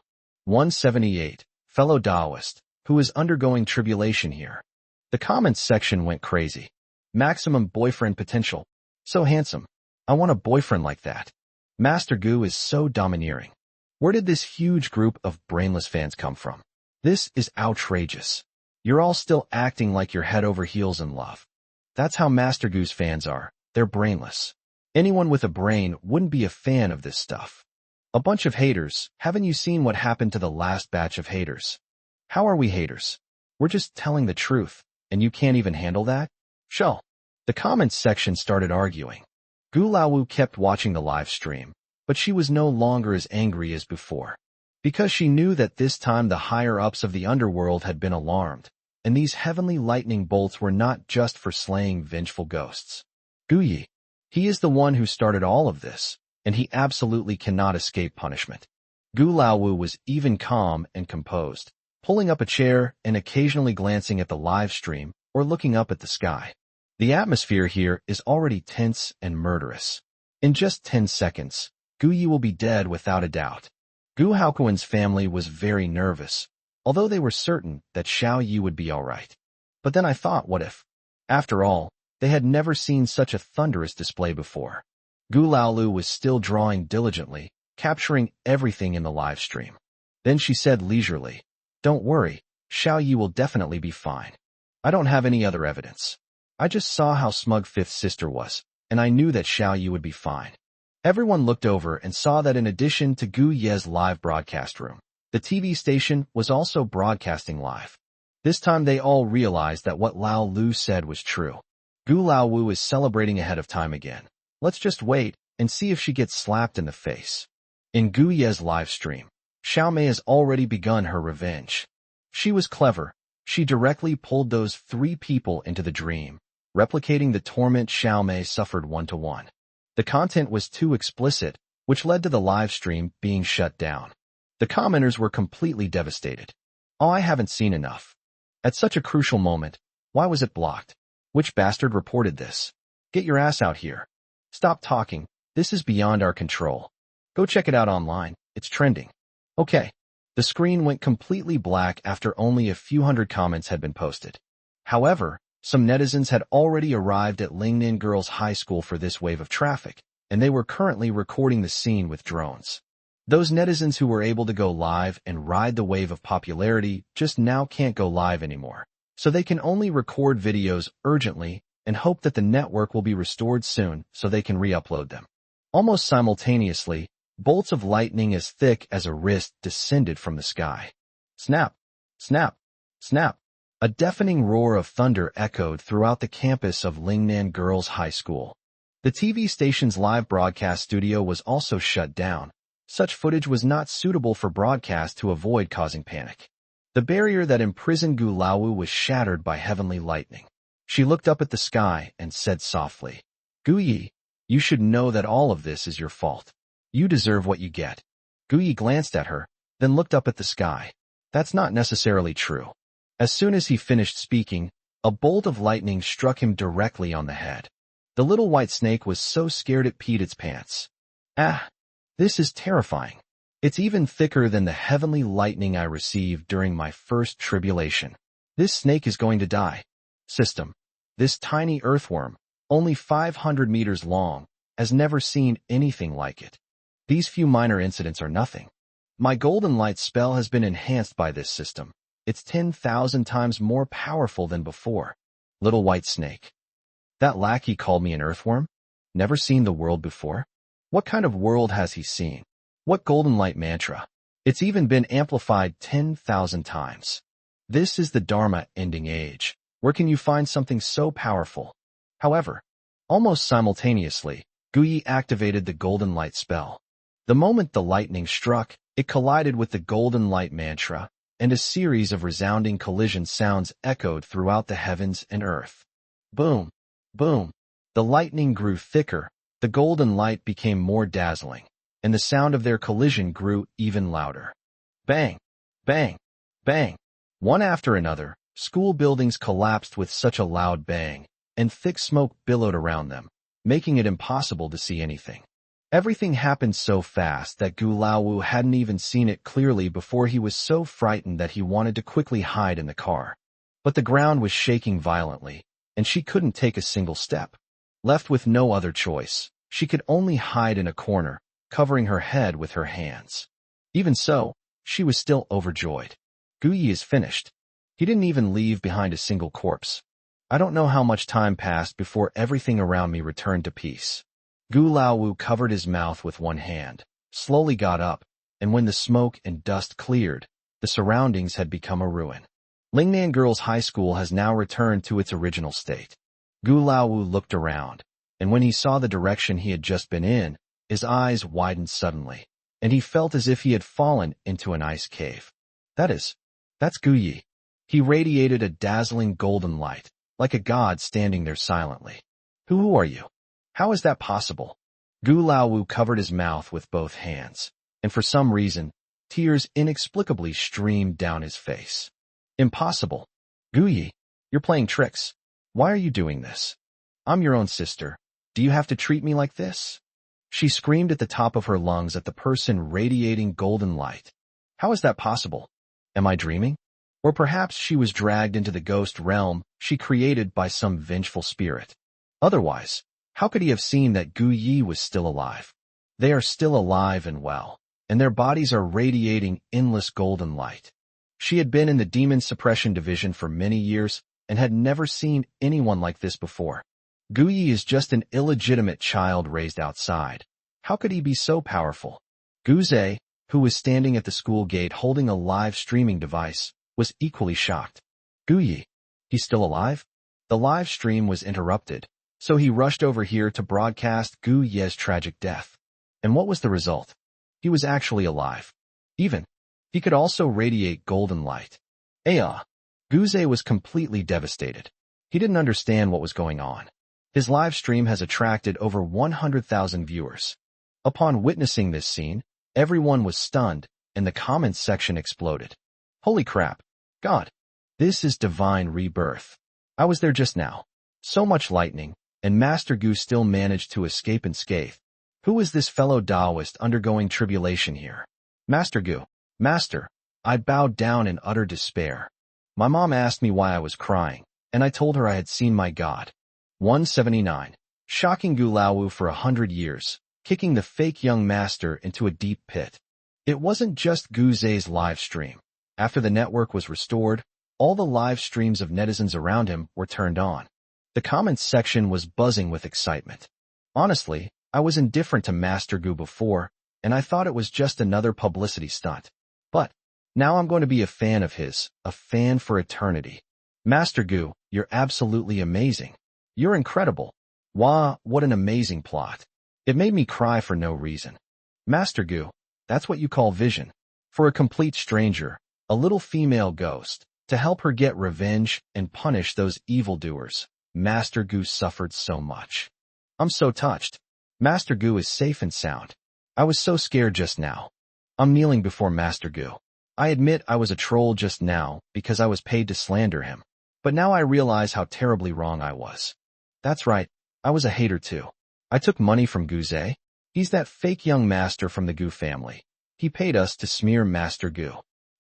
178. Fellow Taoist, who is undergoing tribulation here. The comments section went crazy. Maximum boyfriend potential. So handsome. I want a boyfriend like that. Master Gu is so domineering. Where did this huge group of brainless fans come from? This is outrageous. You're all still acting like you're head over heels in love. That's how Master Gu's fans are. They're brainless. Anyone with a brain wouldn't be a fan of this stuff. A bunch of haters. Haven't you seen what happened to the last batch of haters? How are we haters? We're just telling the truth, and you can't even handle that? Shell. The comments section started arguing. Gu Laowu kept watching the live stream, but she was no longer as angry as before, because she knew that this time the higher-ups of the underworld had been alarmed, and these heavenly lightning bolts were not just for slaying vengeful ghosts. Gu Yi. He is the one who started all of this, and he absolutely cannot escape punishment. Gu Laowu was even calm and composed, pulling up a chair and occasionally glancing at the live stream or looking up at the sky. The atmosphere here is already tense and murderous. In just 10 seconds, Gu Yi will be dead without a doubt. Gu Haokuan's family was very nervous, although they were certain that Xiao Yi would be all right. But then I thought, what if? After all, they had never seen such a thunderous display before. Gu Laowu was still drawing diligently, capturing everything in the live stream. Then she said leisurely, "Don't worry, Xiao Yi will definitely be fine. I don't have any other evidence. I just saw how smug Fifth Sister was, and I knew that Xiao Yi would be fine." Everyone looked over and saw that in addition to Gu Ye's live broadcast room, the TV station was also broadcasting live. This time they all realized that what Lao Lu said was true. Gu Laowu is celebrating ahead of time again. Let's just wait and see if she gets slapped in the face. In Gu Ye's live stream, Xiao Mei has already begun her revenge. She was clever. She directly pulled those 3 people into the dream, replicating the torment Xiao Mei suffered 1-to-1. The content was too explicit, which led to the live stream being shut down. The commenters were completely devastated. "Oh, I haven't seen enough." At such a crucial moment, why was it blocked? Which bastard reported this? Get your ass out here. Stop talking. This is beyond our control. Go check it out online. It's trending. Okay. The screen went completely black after only a few hundred comments had been posted. However, some netizens had already arrived at Lingnan Girls High School for this wave of traffic, and they were currently recording the scene with drones. Those netizens who were able to go live and ride the wave of popularity just now can't go live anymore, so they can only record videos urgently and hope that the network will be restored soon so they can re-upload them. Almost simultaneously, bolts of lightning as thick as a wrist descended from the sky. Snap! Snap! Snap! A deafening roar of thunder echoed throughout the campus of Lingnan Girls High School. The TV station's live broadcast studio was also shut down. Such footage was not suitable for broadcast to avoid causing panic. The barrier that imprisoned Gu Laowu was shattered by heavenly lightning. She looked up at the sky and said softly, "Gu Yi, you should know that all of this is your fault. You deserve what you get." Gu Yi glanced at her, then looked up at the sky. That's not necessarily true. As soon as he finished speaking, a bolt of lightning struck him directly on the head. The little white snake was so scared it peed its pants. "Ah, this is terrifying. It's even thicker than the heavenly lightning I received during my first tribulation. This snake is going to die." System. This tiny earthworm, only 500 meters long, has never seen anything like it. These few minor incidents are nothing. My golden light spell has been enhanced by this system. It's 10,000 times more powerful than before. Little white snake. That lackey called me an earthworm? Never seen the world before? What kind of world has he seen? What golden light mantra? It's even been amplified 10,000 times. This is the Dharma ending age. Where can you find something so powerful? However, almost simultaneously, Gu Yi activated the golden light spell. The moment the lightning struck, it collided with the golden light mantra, and a series of resounding collision sounds echoed throughout the heavens and earth. Boom! Boom! The lightning grew thicker, the golden light became more dazzling, and the sound of their collision grew even louder. Bang! Bang! Bang! One after another, school buildings collapsed with such a loud bang, and thick smoke billowed around them, making it impossible to see anything. Everything happened so fast that Gu Laowu hadn't even seen it clearly before he was so frightened that he wanted to quickly hide in the car. But the ground was shaking violently, and she couldn't take a single step. Left with no other choice, she could only hide in a corner, covering her head with her hands. Even so, she was still overjoyed. Gu Yi is finished. He didn't even leave behind a single corpse. I don't know how much time passed before everything around me returned to peace. Gu Laowu covered his mouth with one hand, slowly got up, and when the smoke and dust cleared, the surroundings had become a ruin. Lingnan Girls' High School has now returned to its original state. Gu Laowu looked around, and when he saw the direction he had just been in, his eyes widened suddenly, and he felt as if he had fallen into an ice cave. That's Gu Yi. He radiated a dazzling golden light, like a god standing there silently. Who are you? How is that possible? Gu Laowu covered his mouth with both hands, and for some reason, tears inexplicably streamed down his face. Impossible. Gu Yi, you're playing tricks. Why are you doing this? I'm your own sister. Do you have to treat me like this? She screamed at the top of her lungs at the person radiating golden light. How is that possible? Am I dreaming? Or perhaps she was dragged into the ghost realm she created by some vengeful spirit. Otherwise, how could he have seen that Gu Yi was still alive? They are still alive and well, and their bodies are radiating endless golden light. She had been in the Demon Suppression Division for many years and had never seen anyone like this before. Gu Yi is just an illegitimate child raised outside. How could he be so powerful? Gu Zhe, who was standing at the school gate holding a live streaming device, was equally shocked. Gu Yi, he's still alive? The live stream was interrupted, so he rushed over here to broadcast Gu Ye's tragic death. And what was the result? He was actually alive. He could also radiate golden light. Gu Zhe was completely devastated. He didn't understand what was going on. His live stream has attracted over 100,000 viewers. Upon witnessing this scene, everyone was stunned, and the comments section exploded. Holy crap! God! This is divine rebirth. I was there just now. So much lightning, and Master Gu still managed to escape unscathed. Who is this fellow Taoist undergoing tribulation here? Master Gu, Master, I bowed down in utter despair. My mom asked me why I was crying, and I told her I had seen my God. 179. Shocking Gu Laowu for 100 years, kicking the fake young master into a deep pit. It wasn't just Gu Zhe's live stream. After the network was restored, all the live streams of netizens around him were turned on. The comments section was buzzing with excitement. Honestly, I was indifferent to Master Gu before, and I thought it was just another publicity stunt. But now I'm going to be a fan of his, a fan for eternity. Master Gu, you're absolutely amazing. You're incredible. Wow, what an amazing plot. It made me cry for no reason. Master Gu, that's what you call vision. For a complete stranger, a little female ghost, to help her get revenge and punish those evildoers. Master Gu suffered so much. I'm so touched. Master Gu is safe and sound. I was so scared just now. I'm kneeling before Master Gu. I admit I was a troll just now because I was paid to slander him. But now I realize how terribly wrong I was. That's right, I was a hater too. I took money from Gu Zhe. He's that fake young master from the Gu family. He paid us to smear Master Gu.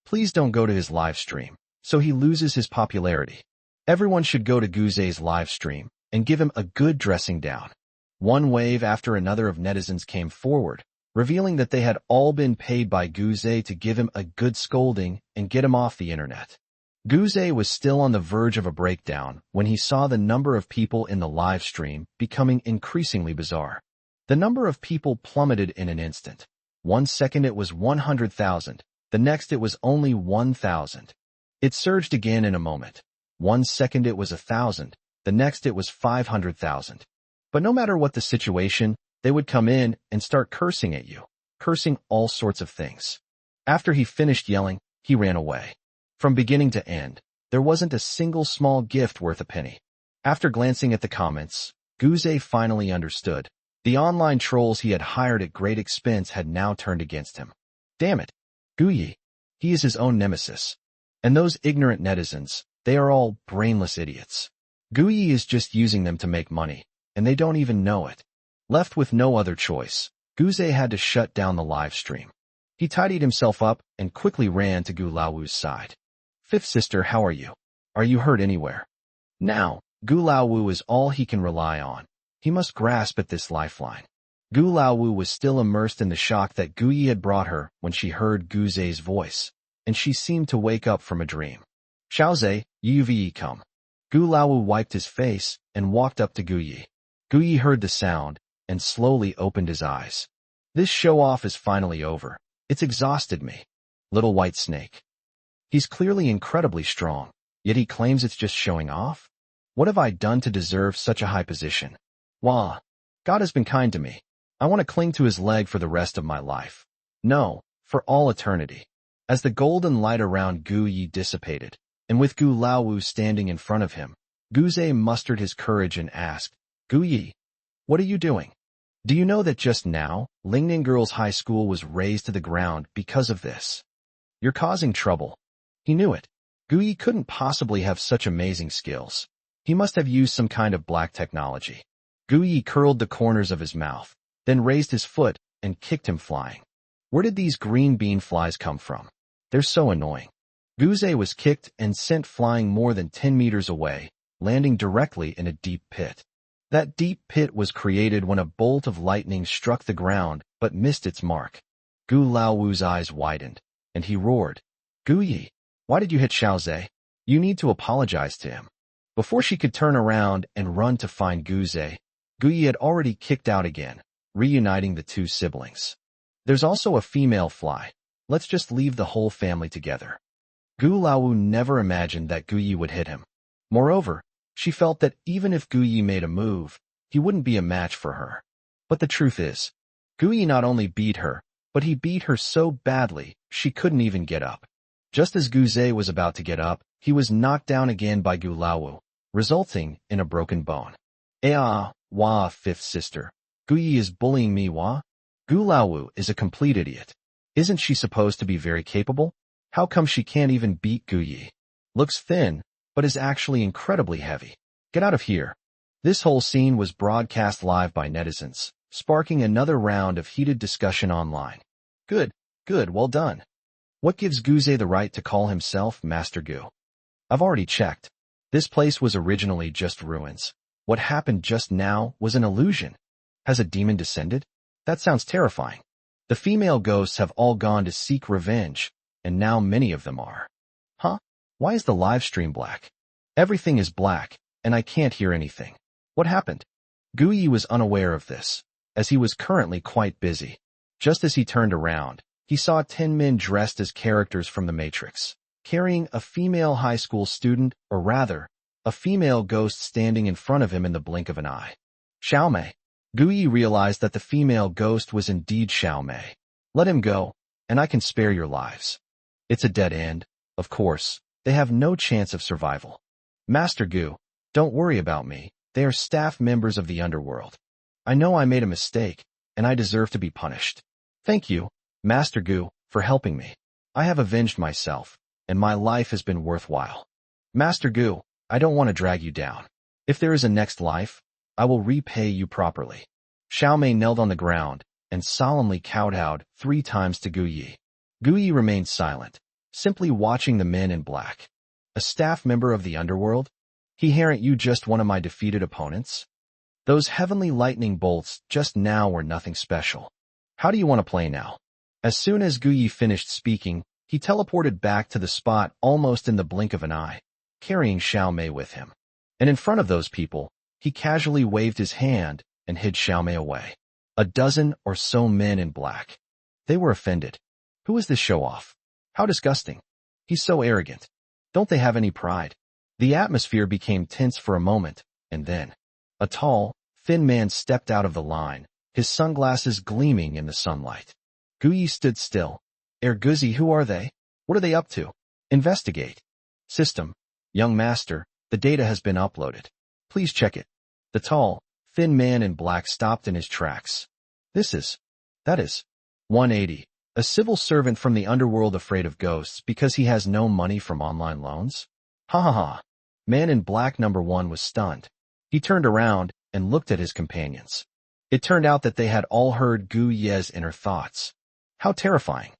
Please don't go to his live stream, so he loses his popularity. Everyone should go to Gu Zhe's live stream and give him a good dressing down. One wave after another of netizens came forward, revealing that they had all been paid by Gu Zhe to give him a good scolding and get him off the internet. Gu Zhe was still on the verge of a breakdown when he saw the number of people in the live stream becoming increasingly bizarre. The number of people plummeted in an instant. 1 second it was 100,000, the next it was only 1,000. It surged again in a moment. 1 second it was 1,000, the next it was 500,000. But no matter what the situation, they would come in and start cursing at you, cursing all sorts of things. After he finished yelling, he ran away. From beginning to end, there wasn't a single small gift worth a penny. After glancing at the comments, Gu Zhe finally understood. The online trolls he had hired at great expense had now turned against him. Damn it, Gu Yi. He is his own nemesis. And those ignorant netizens, they are all brainless idiots. Gu Yi is just using them to make money, and they don't even know it. Left with no other choice, Guze had to shut down the live stream. He tidied himself up and quickly ran to Gu Laowu's side. Fifth sister, how are you? Are you hurt anywhere? Now, Gu Laowu is all he can rely on. He must grasp at this lifeline. Gu Laowu was still immersed in the shock that Gu Yi had brought her when she heard Guze's voice, and she seemed to wake up from a dream. Xiaoze, Yuvi, come. Gu Laowu wiped his face and walked up to Gu Yi. Gu Yi heard the sound and slowly opened his eyes. This show-off is finally over. It's exhausted me. Little white snake. He's clearly incredibly strong, yet he claims it's just showing off? What have I done to deserve such a high position? Wah! God has been kind to me. I want to cling to his leg for the rest of my life. No, for all eternity. As the golden light around Gu Yi dissipated, and with Gu Laowu standing in front of him, Guze mustered his courage and asked, Gu Yi, what are you doing? Do you know that just now, Lingnan Girls' High School was razed to the ground because of this? You're causing trouble. He knew it. Gu Yi couldn't possibly have such amazing skills. He must have used some kind of black technology. Gu Yi curled the corners of his mouth, then raised his foot and kicked him flying. Where did these green bean flies come from? They're so annoying. Guze was kicked and sent flying more than 10 meters away, landing directly in a deep pit. That deep pit was created when a bolt of lightning struck the ground but missed its mark. Gu Laowu's eyes widened, and he roared, Gu Yi, why did you hit Xiaoze? You need to apologize to him. Before she could turn around and run to find Guze, Gu Yi had already kicked out again, reuniting the two siblings. There's also a female fly. Let's just leave the whole family together. Gu Laowu never imagined that Gu Yi would hit him. Moreover, she felt that even if Gu Yi made a move, he wouldn't be a match for her. But the truth is, Gu Yi not only beat her, but he beat her so badly she couldn't even get up. Just as Guze was about to get up, he was knocked down again by Gu Laowu, resulting in a broken bone. Wah, fifth sister. Gu Yi is bullying me, wah? Gu Laowu is a complete idiot. Isn't she supposed to be very capable? How come she can't even beat Gu Yi? Looks thin, but is actually incredibly heavy. Get out of here. This whole scene was broadcast live by netizens, sparking another round of heated discussion online. Good, well done. What gives Guze the right to call himself Master Gu? I've already checked. This place was originally just ruins. What happened just now was an illusion. Has a demon descended? That sounds terrifying. The female ghosts have all gone to seek revenge, and now many of them are. Huh? Why is the live stream black? Everything is black, and I can't hear anything. What happened? Gu Yi was unaware of this, as he was currently quite busy. Just as he turned around, he saw 10 men dressed as characters from the Matrix, carrying a female high school student, or rather, a female ghost standing in front of him in the blink of an eye. Xiaomei. Gu Yi realized that the female ghost was indeed Xiaomei. Let him go, and I can spare your lives. It's a dead end, of course. They have no chance of survival. Master Gu, don't worry about me. They are staff members of the underworld. I know I made a mistake, and I deserve to be punished. Thank you, Master Gu, for helping me. I have avenged myself, and my life has been worthwhile. Master Gu, I don't want to drag you down. If there is a next life, I will repay you properly. Xiaomei knelt on the ground and solemnly kowtowed 3 times to Gu Yi. Gu Yi remained silent, simply watching the men in black. A staff member of the underworld? Aren't you just one of my defeated opponents? Those heavenly lightning bolts just now were nothing special. How do you want to play now? As soon as Gu Yi finished speaking, he teleported back to the spot almost in the blink of an eye, carrying Xiaomei with him. And in front of those people, he casually waved his hand and hid Xiaomei away. A dozen or so men in black. They were offended. Who is this show-off? How disgusting. He's so arrogant. Don't they have any pride? The atmosphere became tense for a moment, and then a tall, thin man stepped out of the line, his sunglasses gleaming in the sunlight. Gu Yi stood still. Guzi, who are they? What are they up to? Investigate. System. Young master, the data has been uploaded. Please check it. The tall, thin man in black stopped in his tracks. That is. 180. A civil servant from the underworld afraid of ghosts because he has no money from online loans? Ha ha ha. Man in black number 1 was stunned. He turned around and looked at his companions. It turned out that they had all heard Gu Ye's inner thoughts. How terrifying.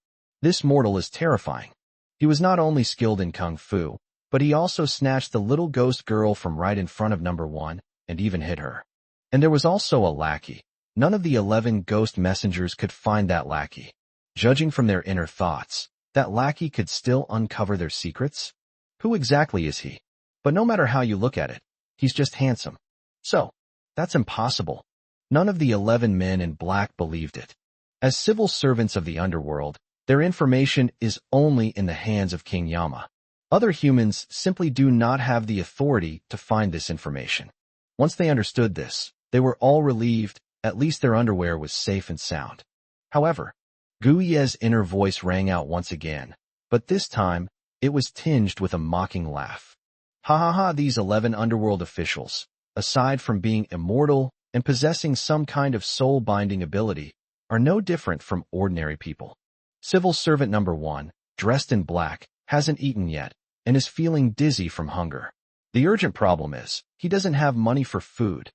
This mortal is terrifying. He was not only skilled in kung fu, but he also snatched the little ghost girl from right in front of number one and even hit her. And there was also a lackey. None of the 11 ghost messengers could find that lackey. Judging from their inner thoughts, that lackey could still uncover their secrets? Who exactly is he? But no matter how you look at it, he's just handsome. So, that's impossible. None of the 11 men in black believed it. As civil servants of the underworld, their information is only in the hands of King Yama. Other humans simply do not have the authority to find this information. Once they understood this, they were all relieved. At least their underwear was safe and sound. However, Gu Ye's inner voice rang out once again, but this time, it was tinged with a mocking laugh. Ha ha ha, these 11 underworld officials, aside from being immortal and possessing some kind of soul-binding ability, are no different from ordinary people. Civil servant number 1, dressed in black, hasn't eaten yet, and is feeling dizzy from hunger. The urgent problem is, he doesn't have money for food.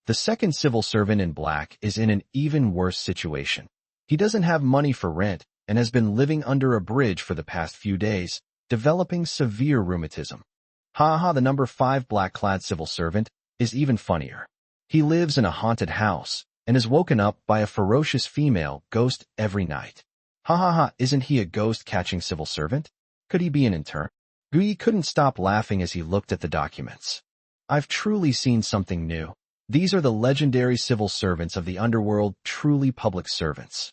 The second civil servant in black is in an even worse situation. He doesn't have money for rent and has been living under a bridge for the past few days, developing severe rheumatism. Ha ha, the number 5 black-clad civil servant is even funnier. He lives in a haunted house and is woken up by a ferocious female ghost every night. Ha ha ha, isn't he a ghost-catching civil servant? Could he be an intern? Guyi couldn't stop laughing as he looked at the documents. I've truly seen something new. These are the legendary civil servants of the underworld, truly public servants.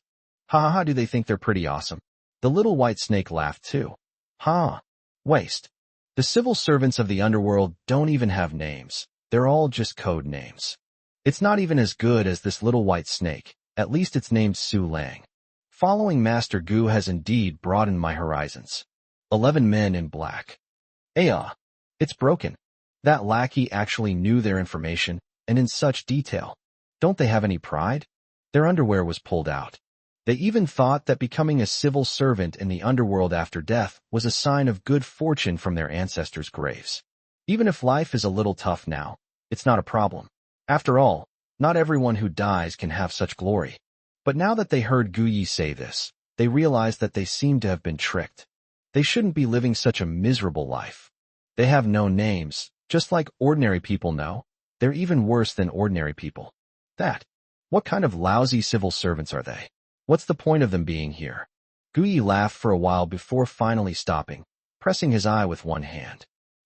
Ha ha ha, do they think they're pretty awesome? The little white snake laughed too. Ha! Waste. The civil servants of the underworld don't even have names. They're all just code names. It's not even as good as this little white snake. At least it's named Su Lang. Following Master Gu has indeed broadened my horizons. 11 men in black. It's broken. That lackey actually knew their information, and in such detail. Don't they have any pride? Their underwear was pulled out. They even thought that becoming a civil servant in the underworld after death was a sign of good fortune from their ancestors' graves. Even if life is a little tough now, it's not a problem. After all, not everyone who dies can have such glory. But now that they heard Guyi say this, they realized that they seemed to have been tricked. They shouldn't be living such a miserable life. They have no names, just like ordinary people know. They're even worse than ordinary people. What kind of lousy civil servants are they? What's the point of them being here? Guyi laughed for a while before finally stopping, pressing his eye with one hand.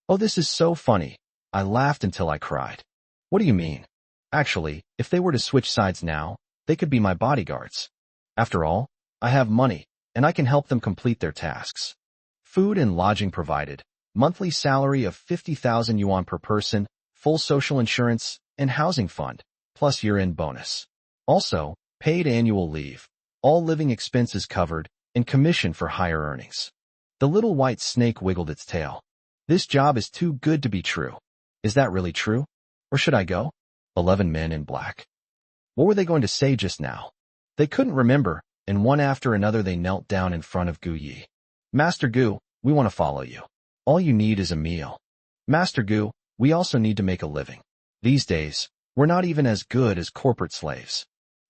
Oh, this is so funny. I laughed until I cried. What do you mean? Actually, if they were to switch sides now, they could be my bodyguards. After all, I have money, and I can help them complete their tasks. Food and lodging provided, monthly salary of 50,000 yuan per person, full social insurance, and housing fund, plus year-end bonus. Also, paid annual leave, all living expenses covered, and commission for higher earnings. The little white snake wiggled its tail. This job is too good to be true. Is that really true? Or should I go? 11 men in black. What were they going to say just now? They couldn't remember, and one after another they knelt down in front of Gu Yi. Master Gu, we want to follow you. All you need is a meal. Master Gu, we also need to make a living. These days, we're not even as good as corporate slaves.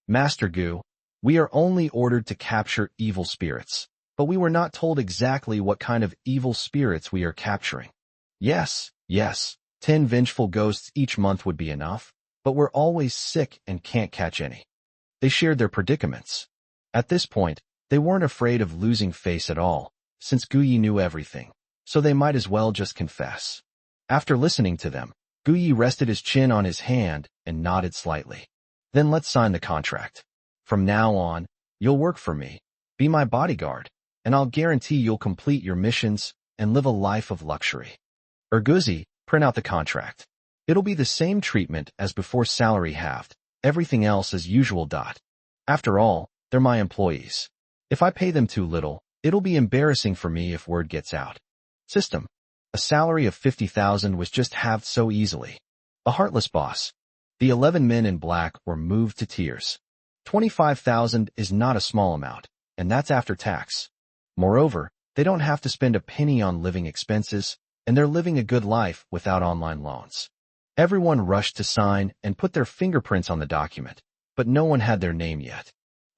Master Gu, we are only ordered to capture evil spirits, but we were not told exactly what kind of evil spirits we are capturing. Yes, 10 vengeful ghosts each month would be enough, but we're always sick and can't catch any. They shared their predicaments. At this point, they weren't afraid of losing face at all, since Guyi knew everything, so they might as well just confess. After listening to them, Guyi rested his chin on his hand and nodded slightly. Then let's sign the contract. From now on, you'll work for me, be my bodyguard, and I'll guarantee you'll complete your missions and live a life of luxury. Urguzi, print out the contract. It'll be the same treatment as before, salary halved, everything else as usual. After all, they're my employees. If I pay them too little, it'll be embarrassing for me if word gets out. System. A salary of 50,000 was just halved so easily. A heartless boss. The 11 men in black were moved to tears. 25,000 is not a small amount, and that's after tax. Moreover, they don't have to spend a penny on living expenses, and they're living a good life without online loans. Everyone rushed to sign and put their fingerprints on the document, but no one had their name yet.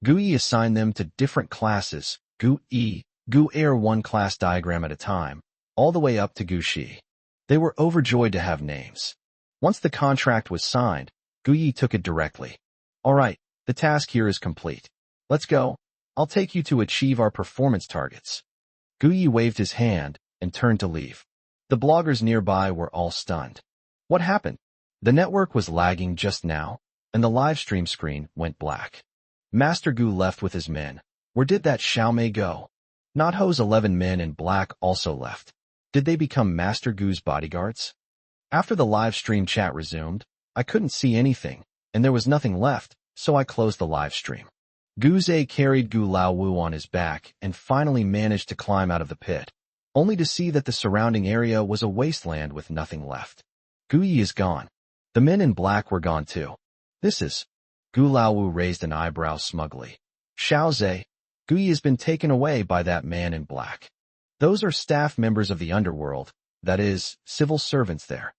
Gui assigned them to different classes, Gui, Gu-air one class diagram at a time, all the way up to Gu-shi. They were overjoyed to have names. Once the contract was signed, Gui took it directly. All right, the task here is complete. Let's go. I'll take you to achieve our performance targets. Gui waved his hand and turned to leave. The bloggers nearby were all stunned. What happened? The network was lagging just now, and the live stream screen went black. Master Gu left with his men. Where did that Xiaomei go? Notho's 11 men in black also left. Did they become Master Gu's bodyguards? After the live stream chat resumed, I couldn't see anything, and there was nothing left, so I closed the live stream. Gu Zhe carried Gu Laowu on his back and finally managed to climb out of the pit, only to see that the surrounding area was a wasteland with nothing left. Gu Yi is gone. The men in black were gone too. This is... Gu Laowu raised an eyebrow smugly. Xiao Zhe, Gu Yi has been taken away by that man in black. Those are staff members of the underworld, that is, civil servants there.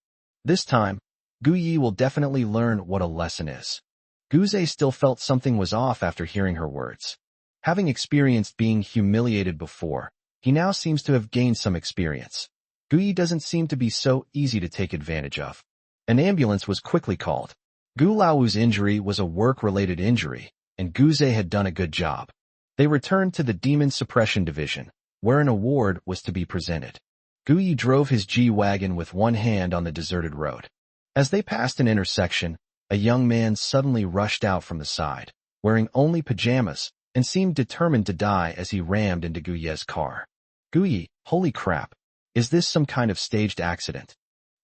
This time, Gu Yi will definitely learn what a lesson is. Gu Zhe still felt something was off after hearing her words. Having experienced being humiliated before, he now seems to have gained some experience. Gu Yi doesn't seem to be so easy to take advantage of. An ambulance was quickly called. Gu Laowu's injury was a work-related injury, and Gu Zhe had done a good job. They returned to the Demon Suppression Division, where an award was to be presented. Gu Yi drove his G-Wagon with one hand on the deserted road. As they passed an intersection, a young man suddenly rushed out from the side, wearing only pajamas, and seemed determined to die as he rammed into Gu Ye's car. Gu Yi, holy crap. Is this some kind of staged accident?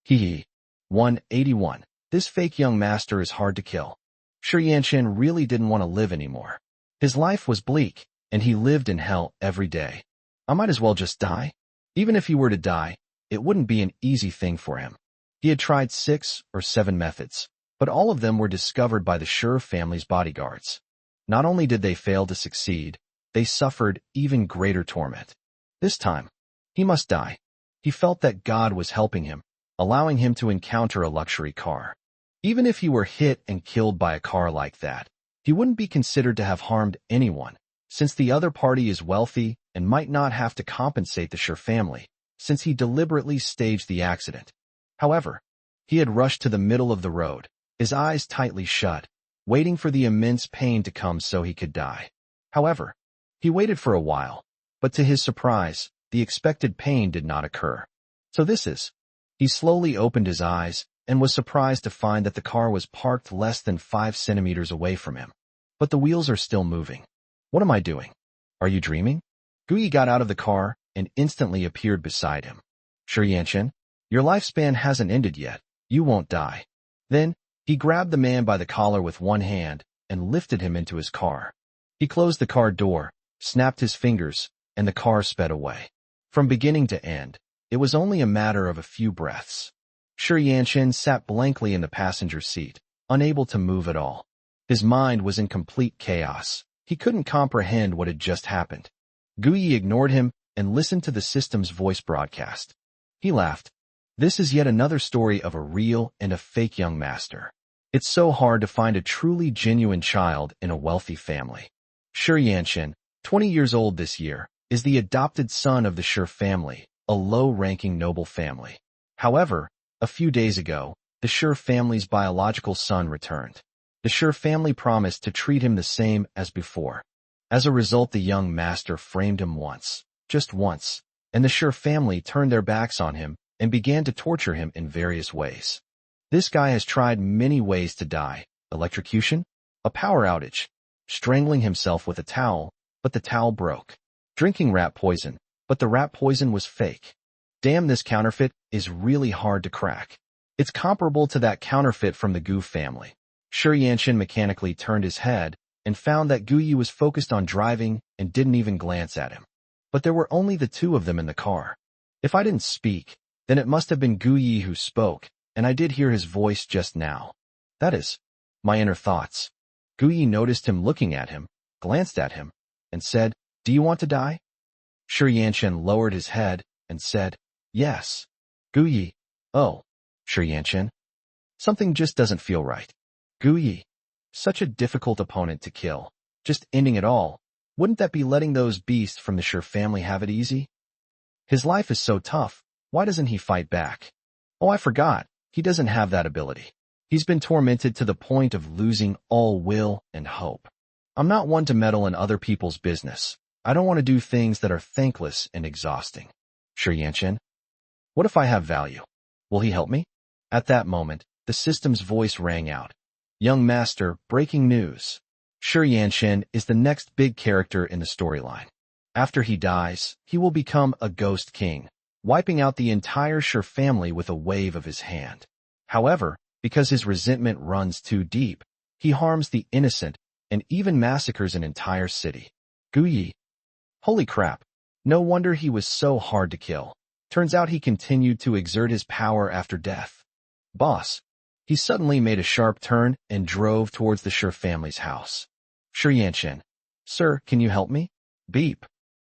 Hee hee. 181. This fake young master is hard to kill. Shi Yanchen really didn't want to live anymore. His life was bleak, and he lived in hell every day. I might as well just die. Even if he were to die, it wouldn't be an easy thing for him. He had tried 6 or 7 methods, but all of them were discovered by the Shi family's bodyguards. Not only did they fail to succeed, they suffered even greater torment. This time, he must die. He felt that God was helping him, allowing him to encounter a luxury car. Even if he were hit and killed by a car like that, he wouldn't be considered to have harmed anyone, since the other party is wealthy and might not have to compensate the Shi family, since he deliberately staged the accident. However, he had rushed to the middle of the road, his eyes tightly shut, waiting for the immense pain to come so he could die. However, he waited for a while, but to his surprise, the expected pain did not occur. So this is... He slowly opened his eyes and was surprised to find that the car was parked less than 5 centimeters away from him. But the wheels are still moving. What am I doing? Are you dreaming? Gu Yi got out of the car and instantly appeared beside him. Shi Yanchen, your lifespan hasn't ended yet. You won't die. Then, he grabbed the man by the collar with one hand and lifted him into his car. He closed the car door, snapped his fingers, and the car sped away. From beginning to end, it was only a matter of a few breaths. Shi Yanchen sat blankly in the passenger seat, unable to move at all. His mind was in complete chaos. He couldn't comprehend what had just happened. Gu Yi ignored him and listened to the system's voice broadcast. He laughed. This is yet another story of a real and a fake young master. It's so hard to find a truly genuine child in a wealthy family. Shi Yanchen, 20 years old this year, is the adopted son of the Shi family, a low-ranking noble family. However, a few days ago, the Shi family's biological son returned. The Shi family promised to treat him the same as before. As a result, the young master framed him once, just once, and the Shi family turned their backs on him and began to torture him in various ways. This guy has tried many ways to die: electrocution, a power outage, strangling himself with a towel, but the towel broke, drinking rat poison, but the rat poison was fake. Damn, this counterfeit is really hard to crack. It's comparable to that counterfeit from the Gu family. Shi Yanchen mechanically turned his head and found that Gu Yi was focused on driving and didn't even glance at him. But there were only the two of them in the car. If I didn't speak, then it must have been Gu Yi who spoke, and I did hear his voice just now. That is, my inner thoughts. Gu Yi noticed him looking at him, glanced at him, and said, "Do you want to die?" Shi Yanchen lowered his head and said, "Yes." Gu Yi, "Oh." Shi Yanchen, Something just doesn't feel right. Gu Yi. Such a difficult opponent to kill. Just ending it all. Wouldn't that be letting those beasts from the Sure family have it easy? His life is so tough. Why doesn't he fight back? Oh, I forgot. He doesn't have that ability. He's been tormented to the point of losing all will and hope. I'm not one to meddle in other people's business. I don't want to do things that are thankless and exhausting. Sure, Yanchen? What if I have value? Will he help me? At that moment, the system's voice rang out. Young Master, breaking news. Sure Yanchen is the next big character in the storyline. After he dies, he will become a ghost king, wiping out the entire Sure family with a wave of his hand. However, because his resentment runs too deep, he harms the innocent and even massacres an entire city. Gu Yi. Holy crap. No wonder he was so hard to kill. Turns out he continued to exert his power after death. Boss. He suddenly made a sharp turn and drove towards the Sure family's house. Sure Yanchen. Sir, can you help me? Beep.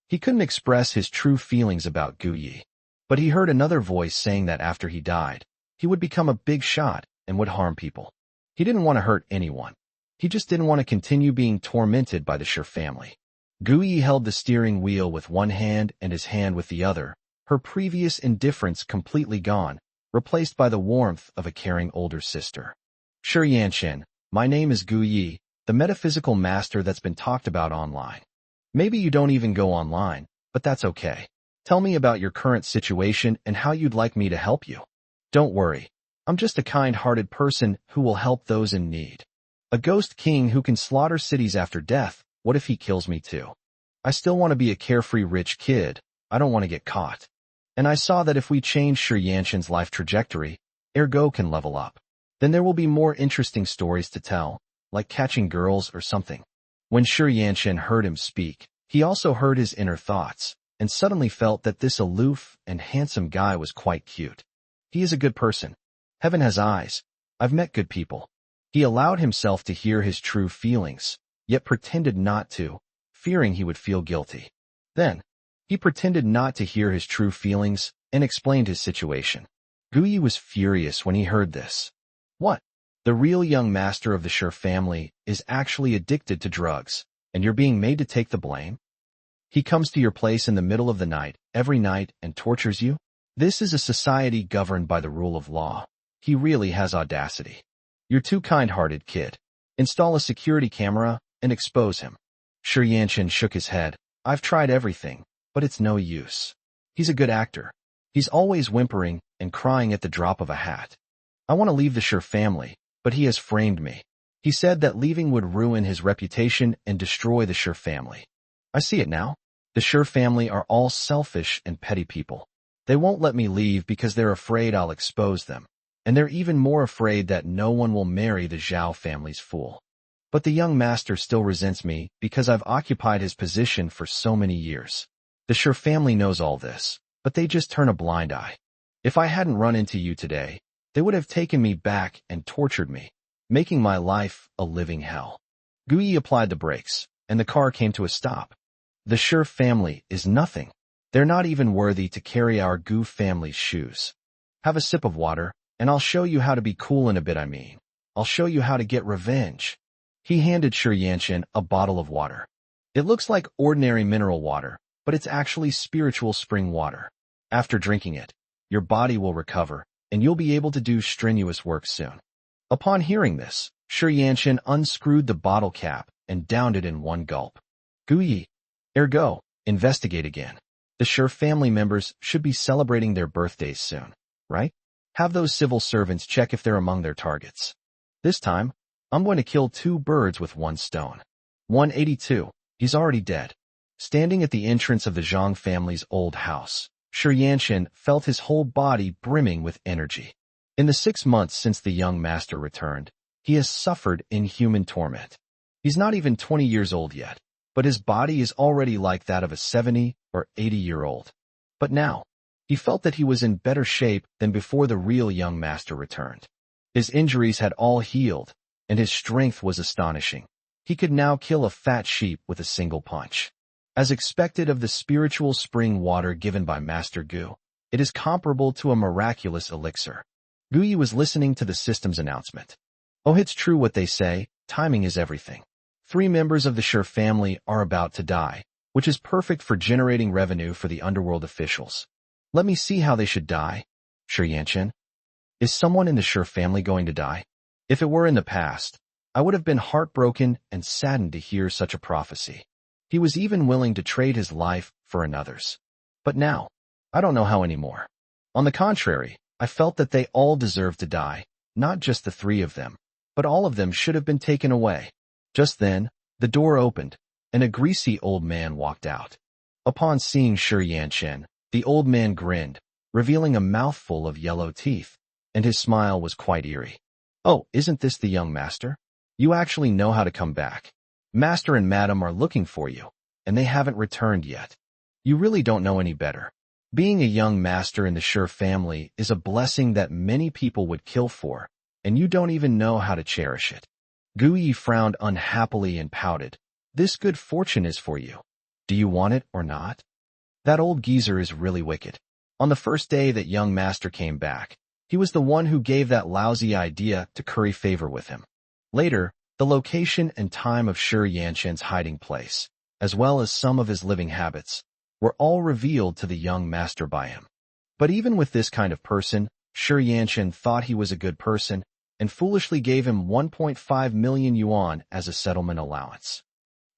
He couldn't express his true feelings about Gu Yi, but he heard another voice saying that after he died, he would become a big shot and would harm people. He didn't want to hurt anyone. He just didn't want to continue being tormented by the Sure family. Gu Yi held the steering wheel with one hand and his hand with the other, her previous indifference completely gone, replaced by the warmth of a caring older sister. Sure Yanchen, my name is Gu Yi, the metaphysical master that's been talked about online. Maybe you don't even go online, but that's okay. Tell me about your current situation and how you'd like me to help you. Don't worry. I'm just a kind-hearted person who will help those in need. A ghost king who can slaughter cities after death. What if he kills me too? I still want to be a carefree rich kid. I don't want to get caught. And I saw that if we change Sure Yanchen's life trajectory, ergo can level up. Then there will be more interesting stories to tell, like catching girls or something. When Sure Yanchen heard him speak, he also heard his inner thoughts, and suddenly felt that this aloof and handsome guy was quite cute. He is a good person. Heaven has eyes. I've met good people. He allowed himself to hear his true feelings, yet pretended not to, fearing he would feel guilty. Then, he pretended not to hear his true feelings and explained his situation. Gu Yi was furious when he heard this. What? The real young master of the Sure family is actually addicted to drugs, and you're being made to take the blame? He comes to your place in the middle of the night, every night, and tortures you? This is a society governed by the rule of law. He really has audacity. You're too kind-hearted, kid. Install a security camera and expose him. Sure Yanchen shook his head. I've tried everything, but it's no use. He's a good actor. He's always whimpering and crying at the drop of a hat. I want to leave the Sure family, but he has framed me. He said that leaving would ruin his reputation and destroy the Sure family. I see it now. The Sure family are all selfish and petty people. They won't let me leave because they're afraid I'll expose them. And they're even more afraid that no one will marry the Zhao family's fool. But the young master still resents me because I've occupied his position for so many years. The Sure family knows all this, but they just turn a blind eye. If I hadn't run into you today, they would have taken me back and tortured me, making my life a living hell. Gu Yi applied the brakes, and the car came to a stop. The Sure family is nothing. They're not even worthy to carry our Gu family's shoes. Have a sip of water, and I'll show you how to be cool in a bit. I'll show you how to get revenge. He handed Sure Yanchen a bottle of water. It looks like ordinary mineral water, but it's actually spiritual spring water. After drinking it, your body will recover, and you'll be able to do strenuous work soon. Upon hearing this, Sure Yanchen unscrewed the bottle cap and downed it in one gulp. Gu Yi. Ergo, investigate again. The Sure family members should be celebrating their birthdays soon, right? Have those civil servants check if they're among their targets. This time, I'm going to kill 2 birds with 1 stone. 182. He's already dead. Standing at the entrance of the Zhang family's old house, Sure Yanchen felt his whole body brimming with energy. In the 6 months since the young master returned, he has suffered inhuman torment. He's not even 20 years old yet, but his body is already like that of a 70 or 80-year-old. But now, he felt that he was in better shape than before the real young master returned. His injuries had all healed, and his strength was astonishing. He could now kill a fat sheep with a single punch. As expected of the spiritual spring water given by Master Gu, it is comparable to a miraculous elixir. Guyi was listening to the system's announcement. Oh, it's true what they say, timing is everything. 3 members of the Sher family are about to die, which is perfect for generating revenue for the underworld officials. Let me see how they should die. Sher Yanchen? Is someone in the Sher family going to die? If it were in the past, I would have been heartbroken and saddened to hear such a prophecy. He was even willing to trade his life for another's. But now, I don't know how anymore. On the contrary, I felt that they all deserved to die, not just the 3 of them, but all of them should have been taken away. Just then, the door opened, and a greasy old man walked out. Upon seeing Shi Yanchen, the old man grinned, revealing a mouthful of yellow teeth, and his smile was quite eerie. Oh, isn't this the young master? You actually know how to come back. Master and Madam are looking for you, and they haven't returned yet. You really don't know any better. Being a young master in the Sher family is a blessing that many people would kill for, and you don't even know how to cherish it. Guyi frowned unhappily and pouted. This good fortune is for you. Do you want it or not? That old geezer is really wicked. On the first day that young master came back, he was the one who gave that lousy idea to curry favor with him. Later, the location and time of Shi Yanchen's hiding place, as well as some of his living habits, were all revealed to the young master by him. But even with this kind of person, Shi Yanchen thought he was a good person and foolishly gave him 1.5 million yuan as a settlement allowance.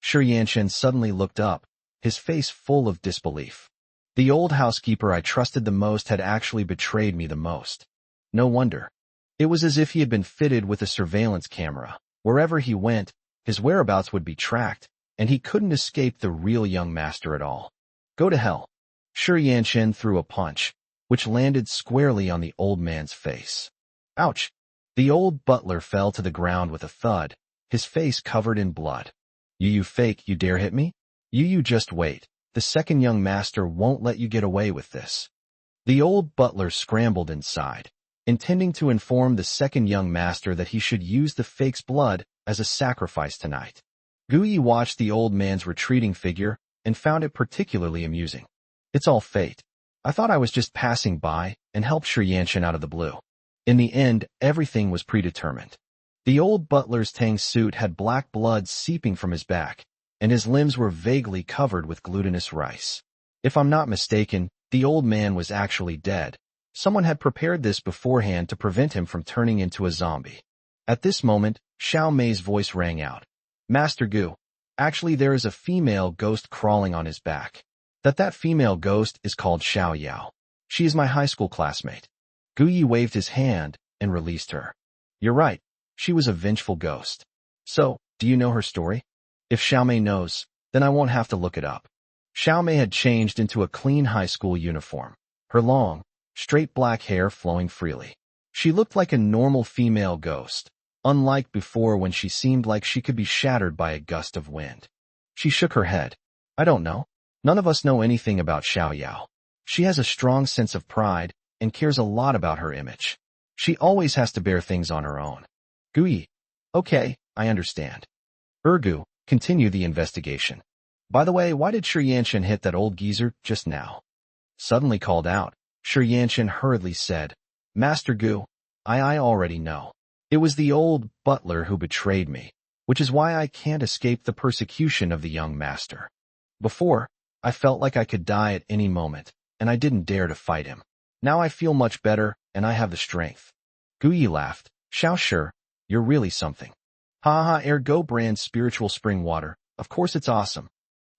Shi Yanchen suddenly looked up, his face full of disbelief. The old housekeeper I trusted the most had actually betrayed me the most. No wonder. It was as if he had been fitted with a surveillance camera. Wherever he went, his whereabouts would be tracked, and he couldn't escape the real young master at all. Go to hell. Shi Yanchen threw a punch, which landed squarely on the old man's face. Ouch! The old butler fell to the ground with a thud, his face covered in blood. You fake, you dare hit me? You just wait. The second young master won't let you get away with this. The old butler scrambled inside, intending to inform the second young master that he should use the fake's blood as a sacrifice tonight. Guyi watched the old man's retreating figure and found it particularly amusing. It's all fate. I thought I was just passing by and helped Shi Yanchen out of the blue. In the end, everything was predetermined. The old butler's tang suit had black blood seeping from his back, and his limbs were vaguely covered with glutinous rice. If I'm not mistaken, the old man was actually dead. Someone had prepared this beforehand to prevent him from turning into a zombie. At this moment, Xiao Mei's voice rang out. Master Gu, actually there is a female ghost crawling on his back. That female ghost is called Xiao Yao. She is my high school classmate. Guyi waved his hand and released her. You're right, she was a vengeful ghost. So, do you know her story? If Xiao Mei knows, then I won't have to look it up. Xiao Mei had changed into a clean high school uniform, her long, straight black hair flowing freely. She looked like a normal female ghost, unlike before when she seemed like she could be shattered by a gust of wind. She shook her head. I don't know. None of us know anything about Xiao Yao. She has a strong sense of pride and cares a lot about her image. She always has to bear things on her own. Guyi. Okay, I understand. Ergu, continue the investigation. By the way, why did Shi Yanchen hit that old geezer just now? Suddenly called out, Shi Yanchen hurriedly said, Master Gu, I already know. It was the old butler who betrayed me, which is why I can't escape the persecution of the young master. Before, I felt like I could die at any moment, and I didn't dare to fight him. Now I feel much better, and I have the strength. Guyi laughed. Xiao Shi, you're really something. Ergo brand spiritual spring water. Of course it's awesome.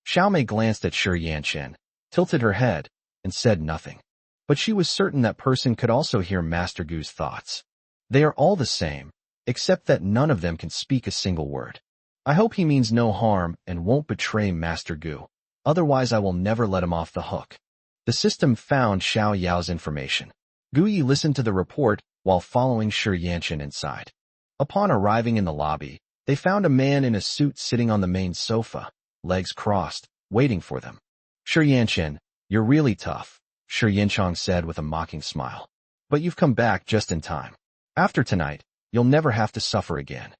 Xiao Mei glanced at Shi Yanchen, tilted her head, and said nothing. But she was certain that person could also hear Master Gu's thoughts. They are all the same, except that none of them can speak a single word. I hope he means no harm and won't betray Master Gu. Otherwise I will never let him off the hook. The system found Xiao Yao's information. Guyi listened to the report while following Shi Yanchen inside. Upon arriving in the lobby, they found a man in a suit sitting on the main sofa, legs crossed, waiting for them. Shi Yanchen, you're really tough, Shi Yanchong said with a mocking smile. But you've come back just in time. After tonight, you'll never have to suffer again.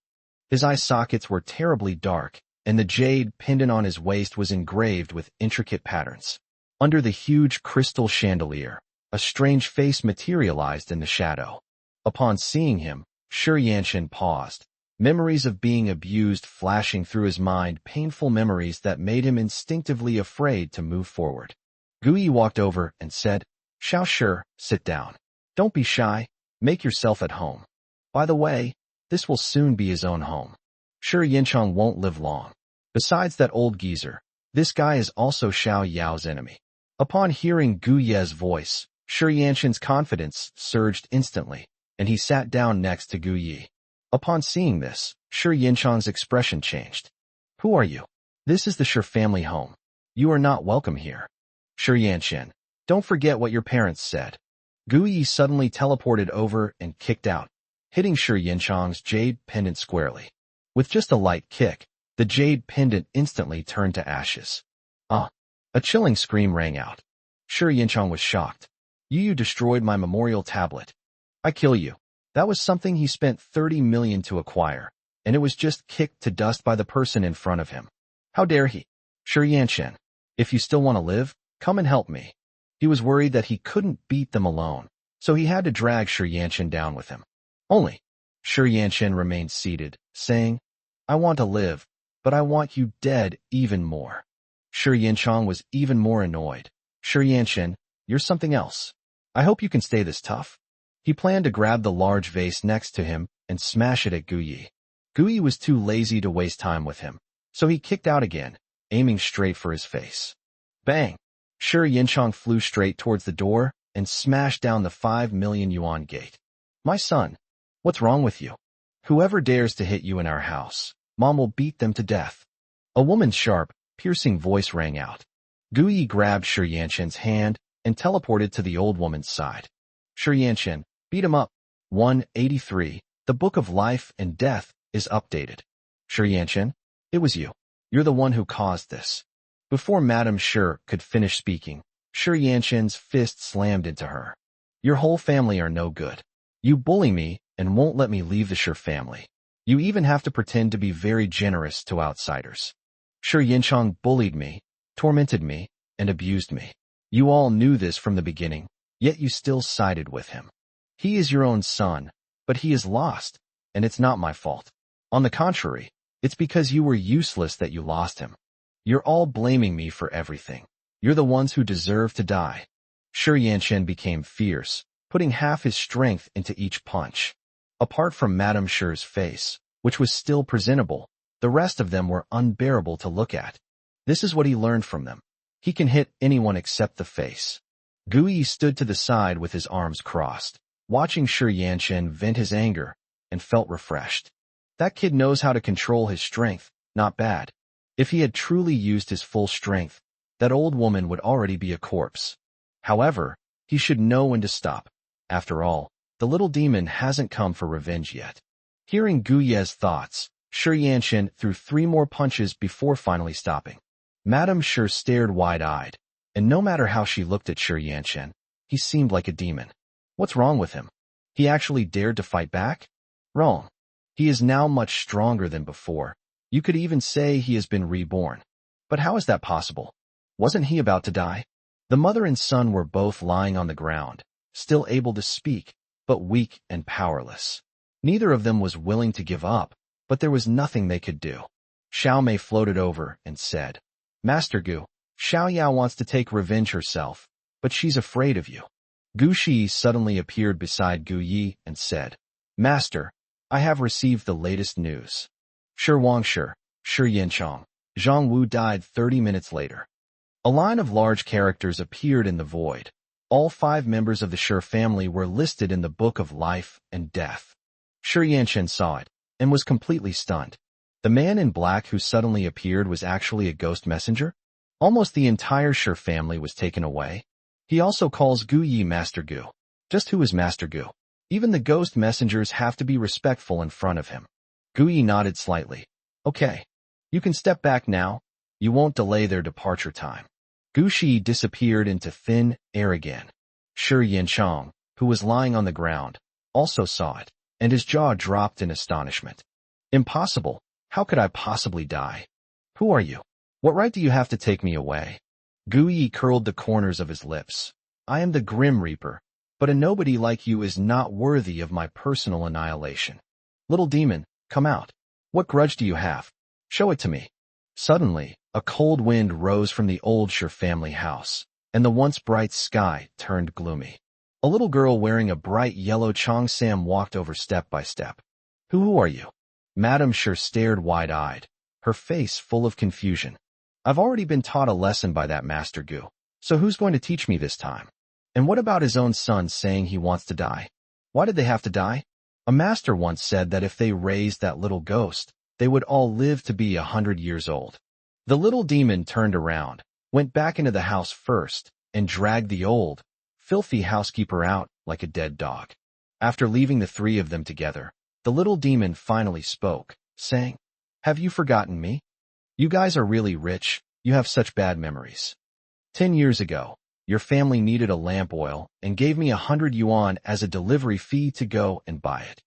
His eye sockets were terribly dark, and the jade pendant on his waist was engraved with intricate patterns. Under the huge crystal chandelier, a strange face materialized in the shadow. Upon seeing him, Shi Yanqian paused. Memories of being abused flashing through his mind, painful memories that made him instinctively afraid to move forward. Gu Yi walked over and said, "Xiao Shi, sit down. Don't be shy. Make yourself at home. By the way, this will soon be his own home. Shi Yanqian won't live long. Besides that old geezer, this guy is also Xiao Yao's enemy." Upon hearing Gu Ye's voice, Shi Yanqian's confidence surged instantly, and he sat down next to Gu Yi. Upon seeing this, Shi Yanqian's expression changed. "Who are you? This is the Shi family home. You are not welcome here." "Shi Yanqian, don't forget what your parents said." Gu Yi suddenly teleported over and kicked out, hitting Shi Yanqian's jade pendant squarely. With just a light kick, the jade pendant instantly turned to ashes. A chilling scream rang out. Shi Yanqian was shocked. "You destroyed my memorial tablet. I kill you." That was something he spent 30 million to acquire, and it was just kicked to dust by the person in front of him. How dare he? "Shi Yanqian, if you still want to live, come and help me." He was worried that he couldn't beat them alone, so he had to drag Shi Yanqian down with him. Only, Shi Yanqian remained seated, saying, "I want to live, but I want you dead even more." Shi Yanqian was even more annoyed. "Shi Yanqian, you're something else. I hope you can stay this tough." He planned to grab the large vase next to him and smash it at Gu Yi. Gu Yi was too lazy to waste time with him, so he kicked out again, aiming straight for his face. Bang! Shi Yanqian flew straight towards the door and smashed down the 5 million yuan gate. "My son, what's wrong with you? Whoever dares to hit you in our house, Mom will beat them to death." A woman's sharp, piercing voice rang out. Gu Yi grabbed Shi Yanqian's hand and teleported to the old woman's side. "Shi Yanqian, beat him up." 183. The Book of Life and Death is updated. "Shi Yanqian, it was you. You're the one who caused this." Before Madame Shi could finish speaking, Shi Yanqian's fist slammed into her. "Your whole family are no good. You bully me and won't let me leave the Shi family. You even have to pretend to be very generous to outsiders. Shi Yanqian bullied me, tormented me, and abused me. You all knew this from the beginning, yet you still sided with him. He is your own son, but he is lost, and it's not my fault. On the contrary, it's because you were useless that you lost him. You're all blaming me for everything. You're the ones who deserve to die." Shi Yanqian became fierce, putting half his strength into each punch. Apart from Madame Shi's face, which was still presentable, the rest of them were unbearable to look at. This is what he learned from them. He can hit anyone except the face. Gu Yi stood to the side with his arms crossed, watching Shi Yanqian vent his anger, and felt refreshed. That kid knows how to control his strength, not bad. If he had truly used his full strength, that old woman would already be a corpse. However, he should know when to stop. After all, the little demon hasn't come for revenge yet. Hearing Gu Ye's thoughts, Shi Yanqian threw 3 more punches before finally stopping. Madame Shi stared wide-eyed, and no matter how she looked at Shi Yanqian, he seemed like a demon. What's wrong with him? He actually dared to fight back? Wrong. He is now much stronger than before. You could even say he has been reborn. But how is that possible? Wasn't he about to die? The mother and son were both lying on the ground, still able to speak, but weak and powerless. Neither of them was willing to give up, but there was nothing they could do. Xiao Mei floated over and said, "Master Gu, Xiao Yao wants to take revenge herself, but she's afraid of you." Gu Shi suddenly appeared beside Gu Yi and said, "Master, I have received the latest news. Shi Wangshi, Shi Yanqian, Zhang Wu died 30 minutes later." A line of large characters appeared in the void. All 5 members of the Shi family were listed in the Book of Life and Death. Shi Yanqian saw it, and was completely stunned. The man in black who suddenly appeared was actually a ghost messenger? Almost the entire Shi family was taken away. He also calls Gu Yi Master Gu. Just who is Master Gu? Even the ghost messengers have to be respectful in front of him. Gu Yi nodded slightly. "Okay. You can step back now. You won't delay their departure time." Gu Shi disappeared into thin air again. Shi Yanqian, who was lying on the ground, also saw it, and his jaw dropped in astonishment. "Impossible. How could I possibly die? Who are you? What right do you have to take me away?" Gu Yi curled the corners of his lips. "I am the Grim Reaper, but a nobody like you is not worthy of my personal annihilation. Little demon, come out. What grudge do you have? Show it to me. Suddenly, a cold wind rose from the old Sher family house, and the once bright sky turned gloomy. A little girl wearing a bright yellow cheongsam walked over step by step. Who are you? Madam Sher stared wide-eyed, her face full of confusion. I've already been taught a lesson by that Master Gu, so who's going to teach me this time? And what about his own son saying he wants to die? Why did they have to die? A master once said that if they raised that little ghost, they would all live to be 100 years old. The little demon turned around, went back into the house first, and dragged the old, filthy housekeeper out like a dead dog. After leaving the three of them together, the little demon finally spoke, saying, Have you forgotten me? You guys are really rich, you have such bad memories. 10 years ago, your family needed a lamp oil and gave me 100 yuan as a delivery fee to go and buy it.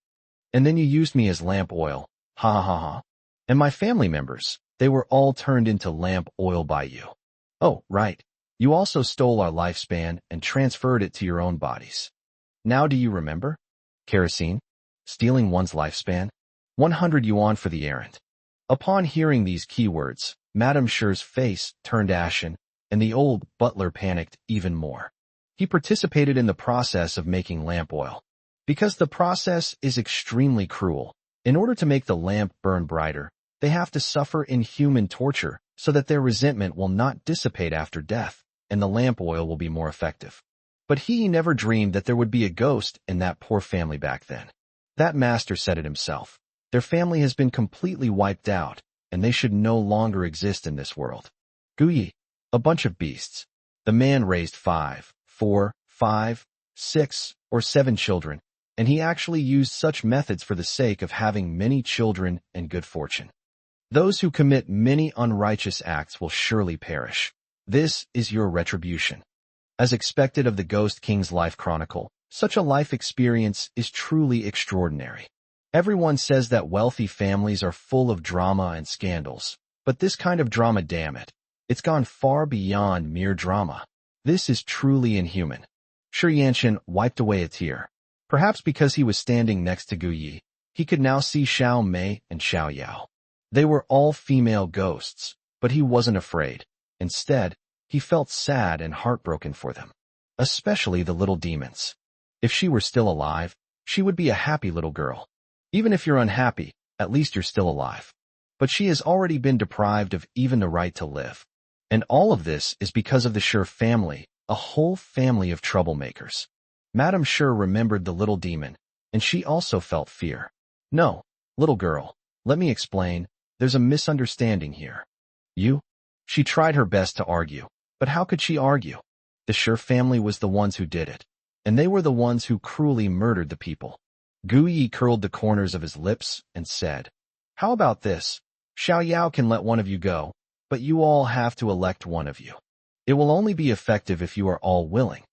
And then you used me as lamp oil, ha ha ha ha. And my family members, they were all turned into lamp oil by you. Oh, right. You also stole our lifespan and transferred it to your own bodies. Now do you remember? Kerosene? Stealing one's lifespan? 100 yuan for the errand. Upon hearing these keywords, Madam Sher's face turned ashen, and the old butler panicked even more. He participated in the process of making lamp oil. Because the process is extremely cruel, in order to make the lamp burn brighter, they have to suffer inhuman torture so that their resentment will not dissipate after death, and the lamp oil will be more effective. But he never dreamed that there would be a ghost in that poor family back then. That master said it himself. Their family has been completely wiped out, and they should no longer exist in this world. Guyi, a bunch of beasts. The man raised 5, 4, 5, 6, or 7 children, and he actually used such methods for the sake of having many children and good fortune. Those who commit many unrighteous acts will surely perish. This is your retribution. As expected of the Ghost King's life chronicle, such a life experience is truly extraordinary. Everyone says that wealthy families are full of drama and scandals, but this kind of drama, damn it, it's gone far beyond mere drama. This is truly inhuman. Shi Yanqian wiped away a tear. Perhaps because he was standing next to Gu Yi, he could now see Xiao Mei and Xiao Yao. They were all female ghosts, but he wasn't afraid. Instead, he felt sad and heartbroken for them, especially the little demons. If she were still alive, she would be a happy little girl. Even if you're unhappy, at least you're still alive. But she has already been deprived of even the right to live. And all of this is because of the Sher family, a whole family of troublemakers. Madam Sher remembered the little demon, and she also felt fear. No, little girl, let me explain, there's a misunderstanding here. You? She tried her best to argue, but how could she argue? The Sher family was the ones who did it, and they were the ones who cruelly murdered the people. Gu Yi curled the corners of his lips and said, How about this? Xiao Yao can let one of you go, but you all have to elect one of you. It will only be effective if you are all willing.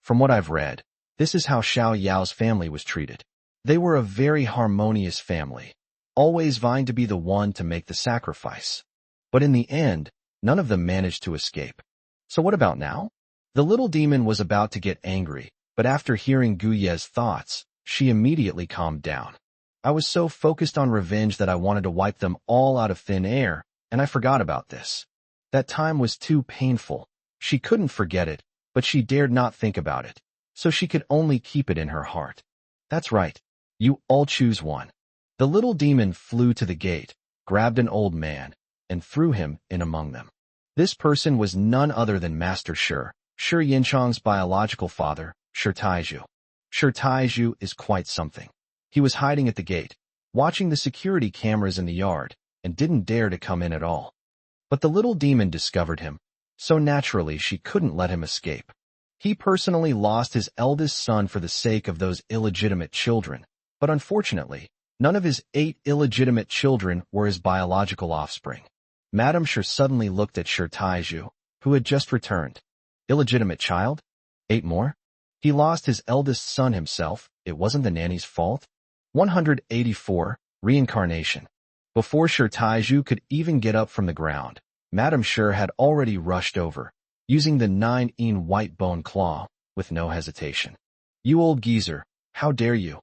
From what I've read, this is how Xiao Yao's family was treated. They were a very harmonious family, always vying to be the one to make the sacrifice. But in the end, none of them managed to escape. So what about now? The little demon was about to get angry, but after hearing Gu Ye's thoughts, she immediately calmed down. I was so focused on revenge that I wanted to wipe them all out of thin air, and I forgot about this. That time was too painful. She couldn't forget it, but she dared not think about it, so she could only keep it in her heart. That's right. You all choose one. The little demon flew to the gate, grabbed an old man, and threw him in among them. This person was none other than Master Shi Yanqiang's biological father, Shi Taizhu. Shi Taizhu is quite something. He was hiding at the gate, watching the security cameras in the yard, and didn't dare to come in at all. But the little demon discovered him, so naturally she couldn't let him escape. He personally lost his eldest son for the sake of those illegitimate children, but unfortunately, none of his 8 illegitimate children were his biological offspring. Madam Shi suddenly looked at Shi Taizhu, who had just returned. Illegitimate child? 8 more? He lost his eldest son himself, it wasn't the nanny's fault? 184, Reincarnation. Before Shi Taizhu could even get up from the ground, Madam Shi had already rushed over, using the 9-in white bone claw, with no hesitation. You old geezer, how dare you?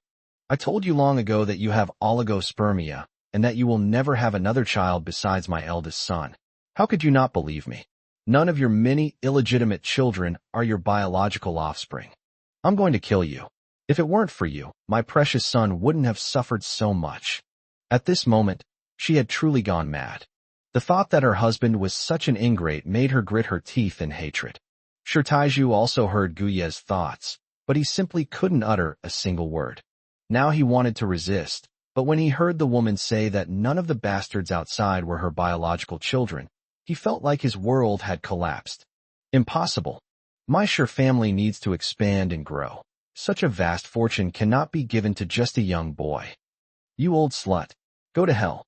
I told you long ago that you have oligospermia, and that you will never have another child besides my eldest son. How could you not believe me? None of your many illegitimate children are your biological offspring. I'm going to kill you. If it weren't for you, my precious son wouldn't have suffered so much. At this moment, she had truly gone mad. The thought that her husband was such an ingrate made her grit her teeth in hatred. Sure Taiju also heard Guye's thoughts, but he simply couldn't utter a single word. Now he wanted to resist, but when he heard the woman say that none of the bastards outside were her biological children, he felt like his world had collapsed. Impossible. My Sure family needs to expand and grow. Such a vast fortune cannot be given to just a young boy. You old slut. Go to hell.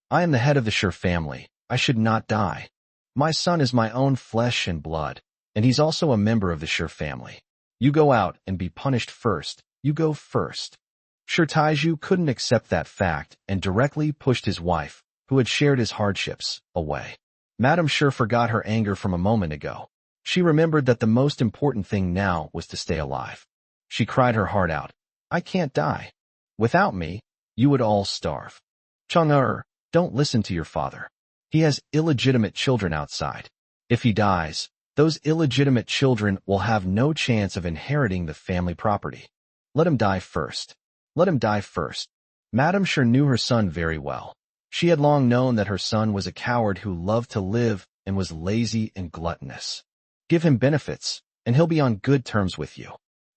I am the head of the Sure family. I should not die. My son is my own flesh and blood, and he's also a member of the Sure family. You go out and be punished first. You go first. Sure Taiju couldn't accept that fact and directly pushed his wife, who had shared his hardships, away. Madame Sure forgot her anger from a moment ago. She remembered that the most important thing now was to stay alive. She cried her heart out. I can't die. Without me, you would all starve. Chang'er, don't listen to your father. He has illegitimate children outside. If he dies, those illegitimate children will have no chance of inheriting the family property. Let him die first. Let him die first. Madame Sure knew her son very well. She had long known that her son was a coward who loved to live and was lazy and gluttonous. Give him benefits, and he'll be on good terms with you.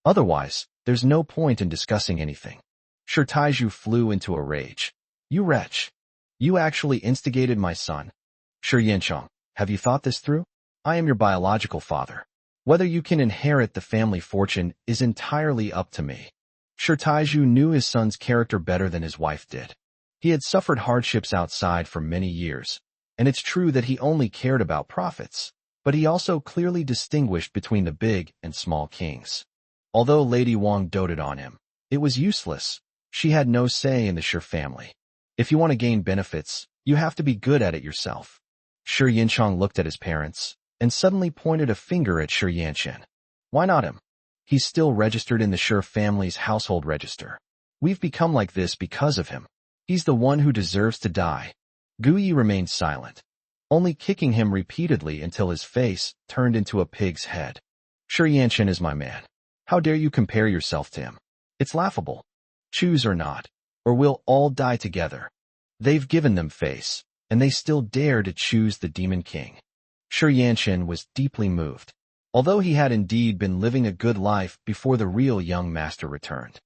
Otherwise, there's no point in discussing anything. Sure Taiju flew into a rage. You wretch. You actually instigated my son. Sure Yanchong, have you thought this through? I am your biological father. Whether you can inherit the family fortune is entirely up to me. Sure Taiju knew his son's character better than his wife did. He had suffered hardships outside for many years, and it's true that he only cared about profits, but he also clearly distinguished between the big and small kings. Although Lady Wang doted on him, it was useless. She had no say in the Sure family. If you want to gain benefits, you have to be good at it yourself. Sure Yinchong looked at his parents, and suddenly pointed a finger at Sure Yanchen. Why not him? He's still registered in the Sure family's household register. We've become like this because of him. He's the one who deserves to die. Guyi remained silent, only kicking him repeatedly until his face turned into a pig's head. Sure Yanchen is my man. How dare you compare yourself to him? It's laughable. Choose or not, or we'll all die together. They've given them face, and they still dare to choose the Demon King. Sure Yanchen was deeply moved, although he had indeed been living a good life before the real young master returned.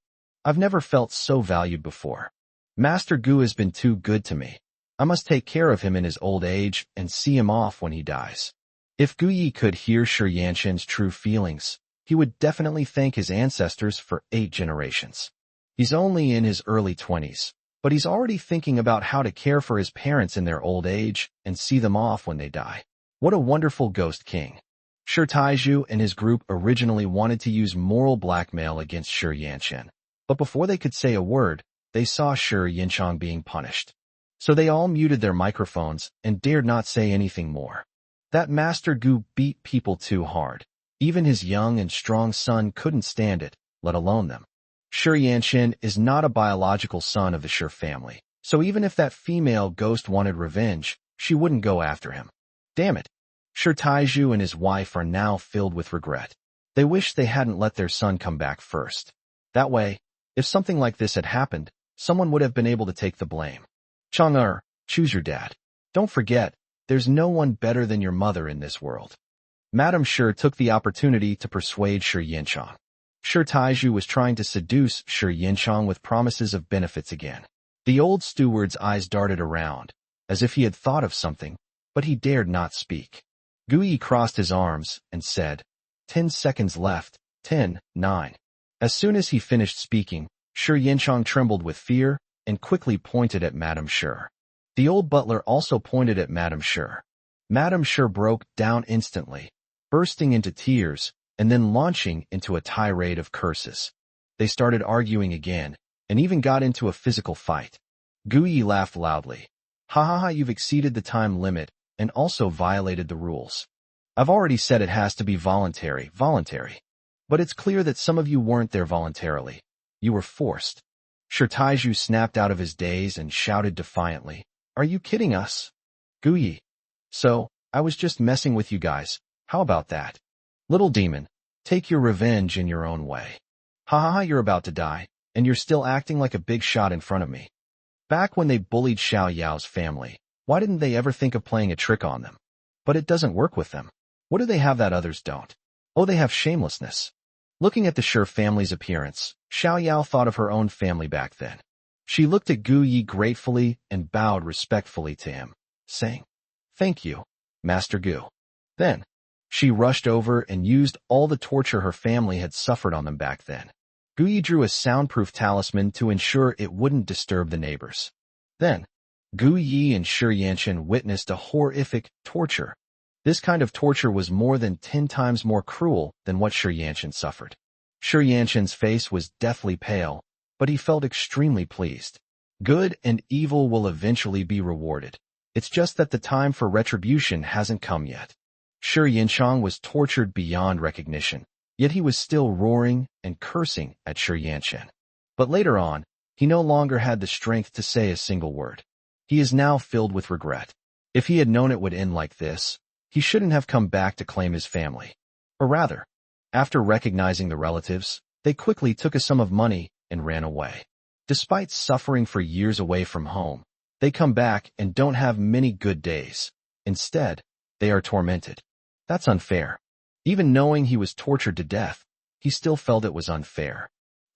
I've never felt so valued before. Master Gu has been too good to me. I must take care of him in his old age and see him off when he dies. If Guyi could hear Sure Yanchen's true feelings, he would definitely thank his ancestors for 8 generations. He's only in his early 20s, but he's already thinking about how to care for his parents in their old age and see them off when they die. What a wonderful ghost king. Sure Taiju and his group originally wanted to use moral blackmail against Sure Yanchen, but before they could say a word, they saw Sure Yinchong being punished. So they all muted their microphones and dared not say anything more. That Master Gu beat people too hard. Even his young and strong son couldn't stand it, let alone them. Sure Yanchen is not a biological son of the Sure family, so even if that female ghost wanted revenge, she wouldn't go after him. Damn it. Sure Taiju and his wife are now filled with regret. They wish they hadn't let their son come back first. That way, if something like this had happened, someone would have been able to take the blame. Chang'er, choose your dad. Don't forget, there's no one better than your mother in this world. Madame Sure took the opportunity to persuade Sure Yinchong. Sure Taiju was trying to seduce Sure Yinchong with promises of benefits again. The old steward's eyes darted around, as if he had thought of something, but he dared not speak. Guyi crossed his arms and said, 10 seconds left, 10, 9. As soon as he finished speaking, Sure Yinchong trembled with fear and quickly pointed at Madame Sure. The old butler also pointed at Madame Sure. Madame Sure broke down instantly, bursting into tears and then launching into a tirade of curses. They started arguing again and even got into a physical fight. Guyi laughed loudly. Ha ha ha, you've exceeded the time limit and also violated the rules. I've already said it has to be voluntary. But it's clear that some of you weren't there voluntarily. You were forced. Shirtaiju snapped out of his daze and shouted defiantly, "Are you kidding us? Guyi. So, I was just messing with you guys. How about that? Little demon, take your revenge in your own way. Ha ha ha, you're about to die, and you're still acting like a big shot in front of me." Back when they bullied Xiao Yao's family, why didn't they ever think of playing a trick on them? But it doesn't work with them. What do they have that others don't? Oh, they have shamelessness. Looking at the Shi family's appearance, Xiao Yao thought of her own family back then. She looked at Gu Yi gratefully and bowed respectfully to him, saying, "Thank you, Master Gu." Then, she rushed over and used all the torture her family had suffered on them back then. Gu Yi drew a soundproof talisman to ensure it wouldn't disturb the neighbors. Then, Gu Yi and Shi Yanchen witnessed a horrific torture. This kind of torture was more than 10 times more cruel than what Shi Yanchen suffered. Shi Yanchen's face was deathly pale, but he felt extremely pleased. Good and evil will eventually be rewarded. It's just that the time for retribution hasn't come yet. Shi Yanchang was tortured beyond recognition, yet he was still roaring and cursing at Shi Yanchen. But later on, he no longer had the strength to say a single word. He is now filled with regret. If he had known it would end like this, he shouldn't have come back to claim his family. Or rather, after recognizing the relatives, they quickly took a sum of money and ran away. Despite suffering for years away from home, they come back and don't have many good days. Instead, they are tormented. That's unfair. Even knowing he was tortured to death, he still felt it was unfair.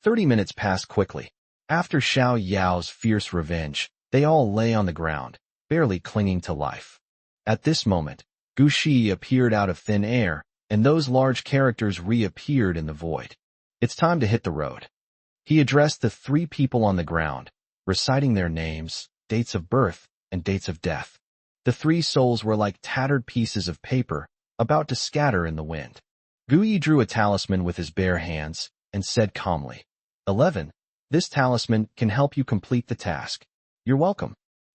30 minutes passed quickly. After Xiao Yao's fierce revenge, they all lay on the ground, barely clinging to life. At this moment, Gu Shi appeared out of thin air, and those large characters reappeared in the void. It's time to hit the road. He addressed the 3 people on the ground, reciting their names, dates of birth, and dates of death. The 3 souls were like tattered pieces of paper, about to scatter in the wind. Gu Yi drew a talisman with his bare hands, and said calmly, 11. This talisman can help you complete the task. You're welcome.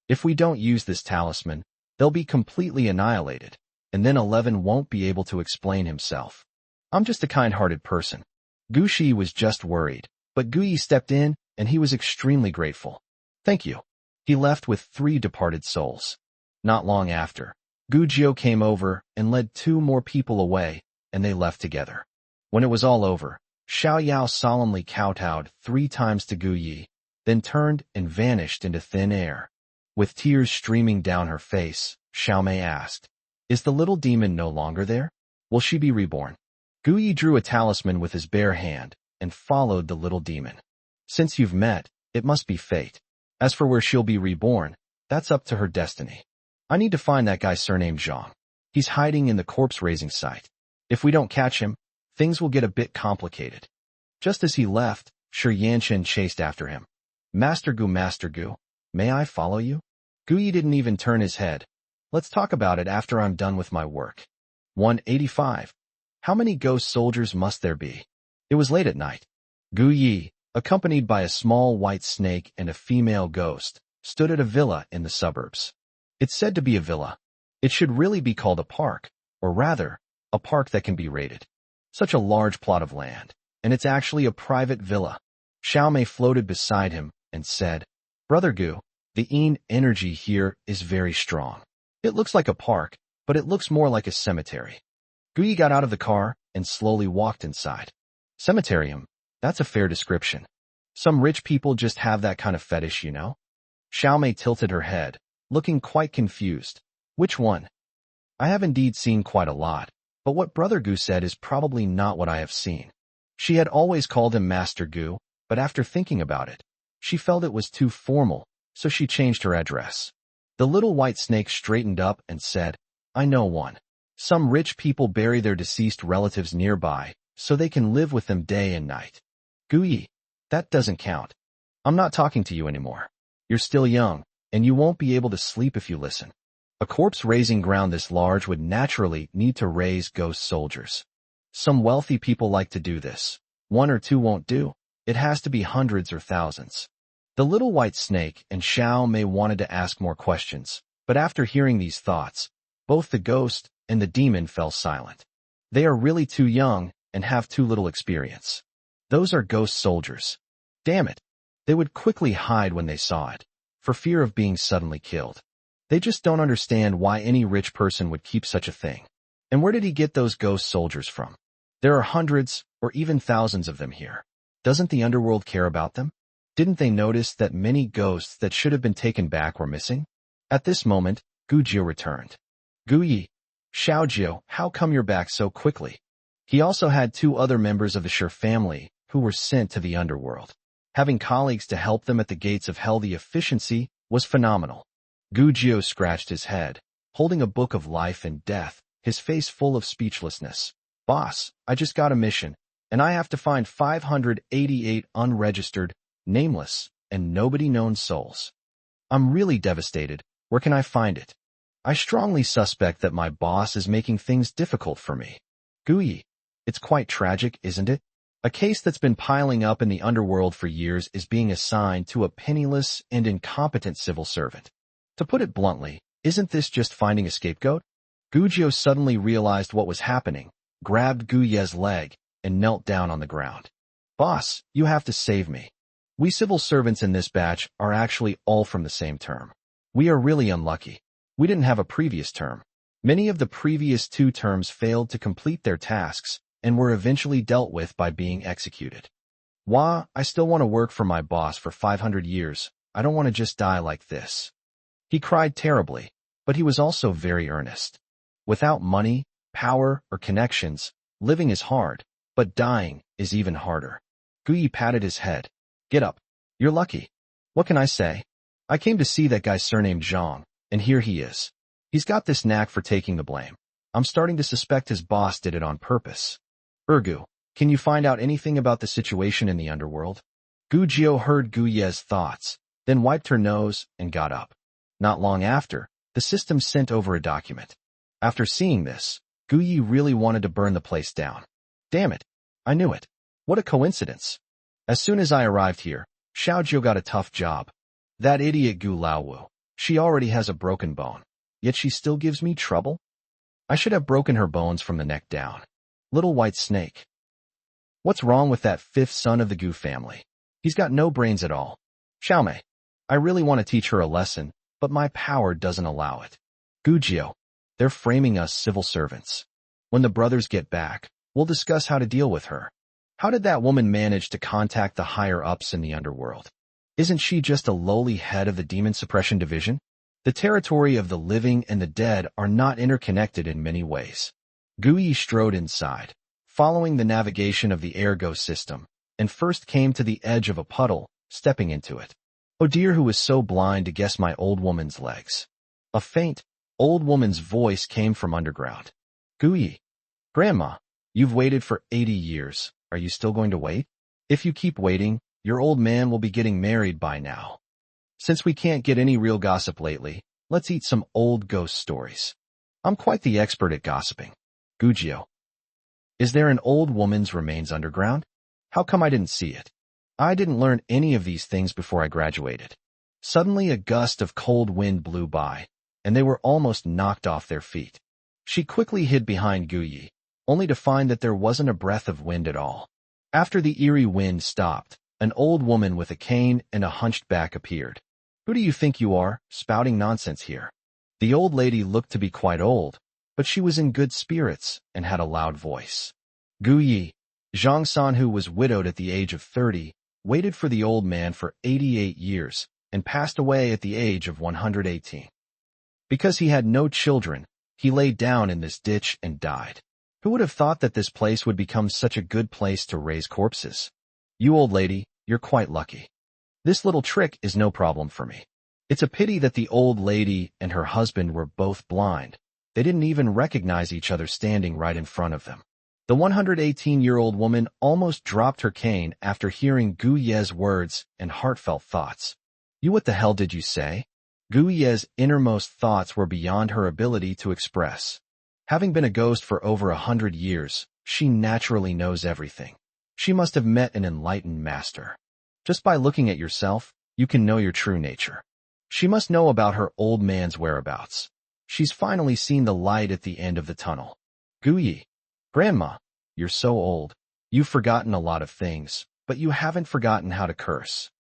If we don't use this talisman, they'll be completely annihilated, and then 11 won't be able to explain himself. I'm just a kind-hearted person. Gu Shi was just worried, but Gu Yi stepped in, and he was extremely grateful. Thank you. He left with 3 departed souls. Not long after, Gu Jiu came over and led 2 more people away, and they left together. When it was all over, Xiao Yao solemnly kowtowed 3 times to Gu Yi, then turned and vanished into thin air. With tears streaming down her face, Xiao Mei asked, "Is the little demon no longer there? Will she be reborn?" Gu Yi drew a talisman with his bare hand and followed the little demon. Since you've met, it must be fate. As for where she'll be reborn, that's up to her destiny. I need to find that guy surnamed Zhang. He's hiding in the corpse-raising site. If we don't catch him, things will get a bit complicated. Just as he left, Shi Yanchen chased after him. Master Gu, may I follow you? Gu Yi didn't even turn his head. Let's talk about it after I'm done with my work. 185. How many ghost soldiers must there be? It was late at night. Gu Yi, accompanied by a small white snake and a female ghost, stood at a villa in the suburbs. It's said to be a villa. It should really be called a park, or rather, a park that can be raided. Such a large plot of land, and it's actually a private villa. Xiao Mei floated beside him and said, "Brother Gu, the Yin energy here is very strong. It looks like a park, but it looks more like a cemetery." Gu Yi got out of the car and slowly walked inside. Cemeterium, that's a fair description. Some rich people just have that kind of fetish, you know? Xiao Mei tilted her head, looking quite confused. Which one? I have indeed seen quite a lot, but what Brother Gu said is probably not what I have seen. She had always called him Master Gu, but after thinking about it, she felt it was too formal, so she changed her address. The little white snake straightened up and said, "I know one. Some rich people bury their deceased relatives nearby, so they can live with them day and night." Gu Yi, that doesn't count. I'm not talking to you anymore. You're still young, and you won't be able to sleep if you listen. A corpse-raising ground this large would naturally need to raise ghost soldiers. Some wealthy people like to do this. 1 or 2 won't do. It has to be hundreds or thousands. The little white snake and Xiao Mei wanted to ask more questions, but after hearing these thoughts, both the ghost and the demon fell silent. They are really too young, and have too little experience. Those are ghost soldiers. Damn it. They would quickly hide when they saw it, for fear of being suddenly killed. They just don't understand why any rich person would keep such a thing. And where did he get those ghost soldiers from? There are hundreds, or even thousands of them here. Doesn't the underworld care about them? Didn't they notice that many ghosts that should have been taken back were missing? At this moment, Gu Jiu returned. Gu Yi, Xiaojiu, how come you're back so quickly? He also had 2 other members of the Shi family who were sent to the underworld. Having colleagues to help them at the gates of hell, the efficiency was phenomenal. Gu Jiu scratched his head, holding a book of life and death, his face full of speechlessness. Boss, I just got a mission, and I have to find 588 unregistered, nameless, and nobody-known souls. I'm really devastated. Where can I find it? I strongly suspect that my boss is making things difficult for me. Gu Yi, it's quite tragic, isn't it? A case that's been piling up in the underworld for years is being assigned to a penniless and incompetent civil servant. To put it bluntly, isn't this just finding a scapegoat? Gu Jiu suddenly realized what was happening, grabbed Gu Ye's leg, and knelt down on the ground. Boss, you have to save me. We civil servants in this batch are actually all from the same term. We are really unlucky. We didn't have a previous term. Many of the previous 2 terms failed to complete their tasks and were eventually dealt with by being executed. Wah, I still want to work for my boss for 500 years. I don't want to just die like this. He cried terribly, but he was also very earnest. Without money, power, or connections, living is hard, but dying is even harder. Gu Yi patted his head. Get up. You're lucky. What can I say? I came to see that guy surnamed Zhang, and here he is. He's got this knack for taking the blame. I'm starting to suspect his boss did it on purpose. Ergu, can you find out anything about the situation in the underworld? Gu Jiu heard Gu Ye's thoughts, then wiped her nose and got up. Not long after, the system sent over a document. After seeing this, Gu Yi really wanted to burn the place down. Damn it. I knew it. What a coincidence. As soon as I arrived here, Xiaojiu got a tough job. That idiot Gu Laowu. She already has a broken bone. Yet she still gives me trouble? I should have broken her bones from the neck down. Little white snake. What's wrong with that 5th son of the Gu family? He's got no brains at all. Xiaomei. I really want to teach her a lesson, but my power doesn't allow it. Gu Jiu. They're framing us civil servants. When the brothers get back, we'll discuss how to deal with her. How did that woman manage to contact the higher-ups in the underworld? Isn't she just a lowly head of the Demon Suppression Division? The territory of the living and the dead are not interconnected in many ways. Gu Yi strode inside, following the navigation of the ergo system, and first came to the edge of a puddle, stepping into it. Oh dear, who was so blind to guess my old woman's legs? A faint, old woman's voice came from underground. Gu Yi. Grandma, you've waited for 80 years. Are you still going to wait? If you keep waiting, your old man will be getting married by now. Since we can't get any real gossip lately, let's eat some old ghost stories. I'm quite the expert at gossiping. Gu Jiu. Is there an old woman's remains underground? How come I didn't see it? I didn't learn any of these things before I graduated. Suddenly a gust of cold wind blew by, and they were almost knocked off their feet. She quickly hid behind Gu Yi, only to find that there wasn't a breath of wind at all. After the eerie wind stopped, an old woman with a cane and a hunched back appeared. Who do you think you are, spouting nonsense here? The old lady looked to be quite old, but she was in good spirits and had a loud voice. Gu Yi, Zhang San, who was widowed at the age of 30, waited for the old man for 88 years and passed away at the age of 118. Because he had no children, he lay down in this ditch and died. Who would have thought that this place would become such a good place to raise corpses? You old lady, you're quite lucky. This little trick is no problem for me. It's a pity that the old lady and her husband were both blind. They didn't even recognize each other standing right in front of them. The 118-year-old woman almost dropped her cane after hearing Gu Ye's words and heartfelt thoughts. You, what the hell did you say? Gu Ye's innermost thoughts were beyond her ability to express. Having been a ghost for over 100 years, she naturally knows everything. She must have met an enlightened master. Just by looking at yourself, you can know your true nature. She must know about her old man's whereabouts. She's finally seen the light at the end of the tunnel. Gu Yi. Grandma, You're so old. You've forgotten a lot of things, but you haven't forgotten how to curse.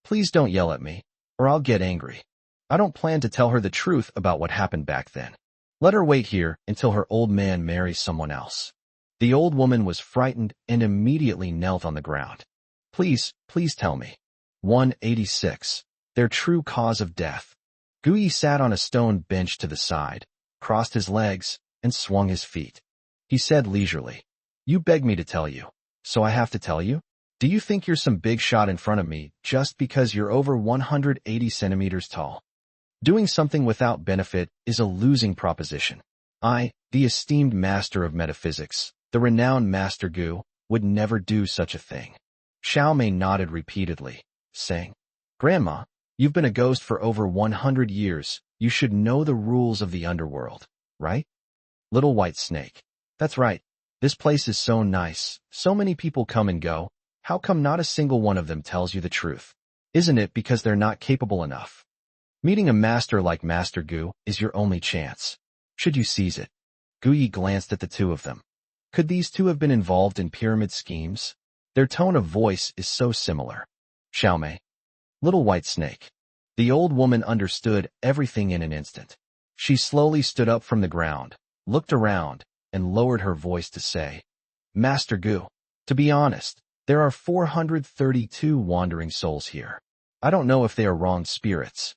Please don't yell at me, or I'll get angry. I don't plan to tell her the truth about what happened back then. Let her wait here until her old man marries someone else. The old woman was frightened and immediately knelt on the ground. Please tell me. 186. Their true cause of death. Guyi sat on a stone bench to the side, crossed his legs, and swung his feet. He said leisurely, "You begged me to tell you, so I have to tell you? Do you think you're some big shot in front of me just because you're over 180 centimeters tall? Doing something without benefit is a losing proposition. I, the esteemed master of metaphysics, the renowned Master Gu, would never do such a thing." Xiaomei nodded repeatedly, saying, "Grandma, you've been a ghost for over 100 years. You should know the rules of the underworld, right?" Little White Snake. That's right. This place is so nice. So many people come and go. How come not a single one of them tells you the truth? Isn't it because they're not capable enough? Meeting a master like Master Gu is your only chance. Should you seize it? Guyi glanced at the two of them. Could these two have been involved in pyramid schemes? Their tone of voice is so similar. Xiaomei. Little White Snake. The old woman understood everything in an instant. She slowly stood up from the ground, looked around, and lowered her voice to say, "Master Gu, to be honest, there are 432 wandering souls here. I don't know if they are wrong spirits.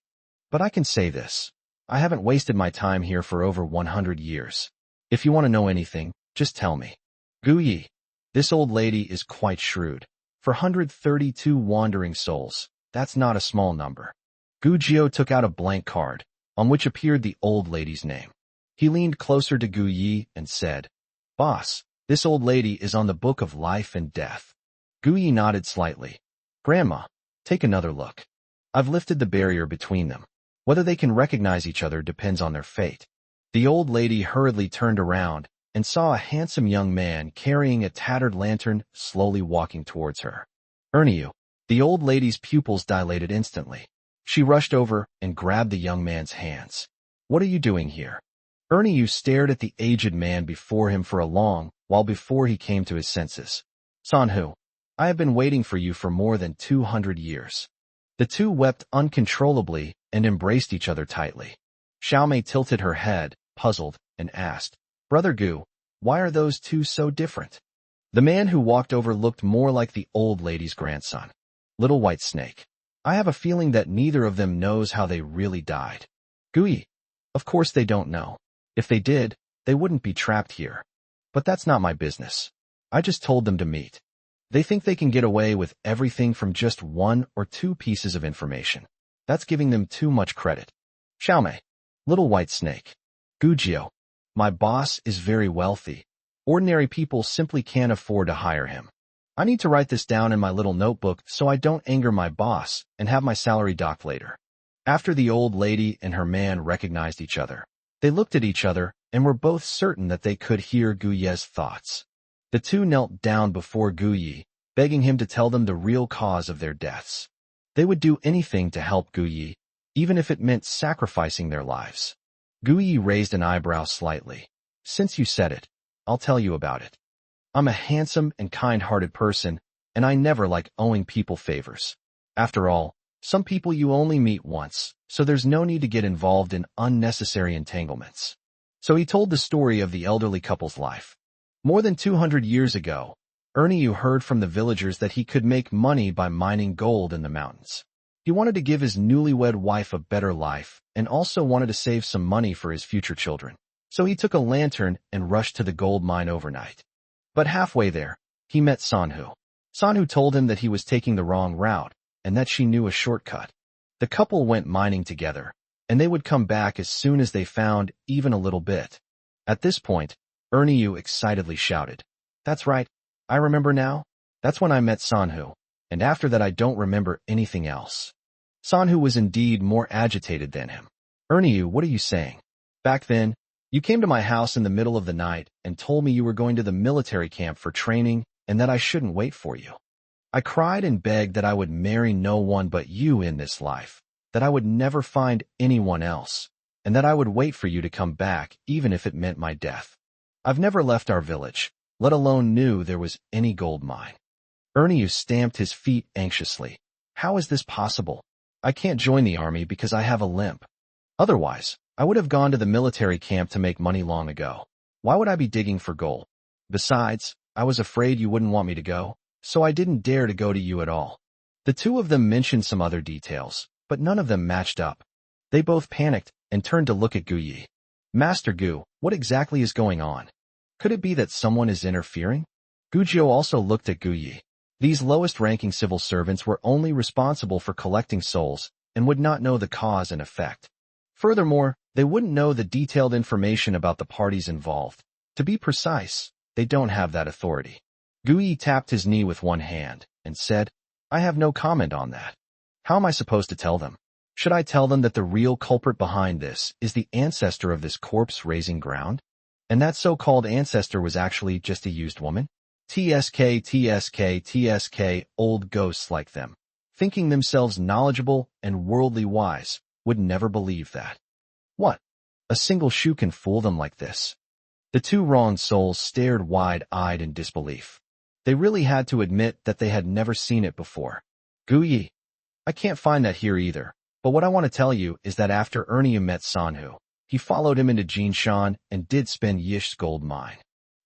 But I can say this. I haven't wasted my time here for over 100 years. If you want to know anything, just tell me." Guyi. This old lady is quite shrewd. 432 wandering souls. That's not a small number. Gu Jio took out a blank card, on which appeared the old lady's name. He leaned closer to Gu Yi and said, "Boss, this old lady is on the book of life and death." Gu Yi nodded slightly. "Grandma, take another look. I've lifted the barrier between them. Whether they can recognize each other depends on their fate." The old lady hurriedly turned around and saw a handsome young man carrying a tattered lantern slowly walking towards her. "Ernie," the old lady's pupils dilated instantly. She rushed over and grabbed the young man's hands. "What are you doing here?" Ernie stared at the aged man before him for a long while before he came to his senses. "Sanhu, I have been waiting for you for more than 200 years. The two wept uncontrollably and embraced each other tightly. Xiaomei tilted her head, puzzled, and asked, "Brother Gu, why are those two so different?" The man who walked over looked more like the old lady's grandson. Little White Snake. "I have a feeling that neither of them knows how they really died." Gui. "Of course they don't know. If they did, they wouldn't be trapped here. But that's not my business. I just told them to meet. They think they can get away with everything from just 1 or 2 pieces of information. That's giving them too much credit." Xiaomei. Little White Snake. "Gujio, my boss is very wealthy. Ordinary people simply can't afford to hire him. I need to write this down in my little notebook so I don't anger my boss and have my salary docked later." After the old lady and her man recognized each other, they looked at each other and were both certain that they could hear Guye's thoughts. The two knelt down before Guyi, begging him to tell them the real cause of their deaths. They would do anything to help Guyi, even if it meant sacrificing their lives. Guyi raised an eyebrow slightly. "Since you said it, I'll tell you about it. I'm a handsome and kind-hearted person, and I never like owing people favors. After all, some people you only meet once, so there's no need to get involved in unnecessary entanglements." So he told the story of the elderly couple's life. More than 200 years ago, Ernie heard from the villagers that he could make money by mining gold in the mountains. He wanted to give his newlywed wife a better life and also wanted to save some money for his future children. So he took a lantern and rushed to the gold mine overnight. But halfway there, he met Sanhu. Sanhu told him that he was taking the wrong route and that she knew a shortcut. The couple went mining together, and they would come back as soon as they found even a little bit. At this point, Ernie excitedly shouted, "That's right, I remember now. That's when I met Sanhu, and after that I don't remember anything else." Sanhu was indeed more agitated than him. "Ernie, what are you saying? Back then, you came to my house in the middle of the night and told me you were going to the military camp for training and that I shouldn't wait for you. I cried and begged that I would marry no one but you in this life, that I would never find anyone else, and that I would wait for you to come back even if it meant my death. I've never left our village. let alone knew there was any gold mine. Ernie stamped his feet anxiously. How is this possible? I can't join the army because I have a limp. Otherwise, I would have gone to the military camp to make money long ago. Why would I be digging for gold? Besides, I was afraid you wouldn't want me to go, so I didn't dare to go to you at all. The two of them mentioned some other details, but none of them matched up. They both panicked and turned to look at Gu Yi. Master Gu, what exactly is going on? Could it be that someone is interfering? Gu Jiu also looked at Gu Yi. These lowest-ranking civil servants were only responsible for collecting souls and would not know the cause and effect. Furthermore, they wouldn't know the detailed information about the parties involved. To be precise, they don't have that authority. Gu Yi tapped his knee with one hand and said, I have no comment on that. How am I supposed to tell them? Should I tell them that the real culprit behind this is the ancestor of this corpse-raising ground? And that so-called ancestor was actually just a used woman? TSK, old ghosts like them, thinking themselves knowledgeable and worldly wise, would never believe that. What? A single shoe can fool them like this? The two wronged souls stared wide-eyed in disbelief. They really had to admit that they had never seen it before. Gu Yi, I can't find that here either, but what I want to tell you is that after Ernie met Sanhu, he followed him into Jinshan and did spend Yish's gold mine.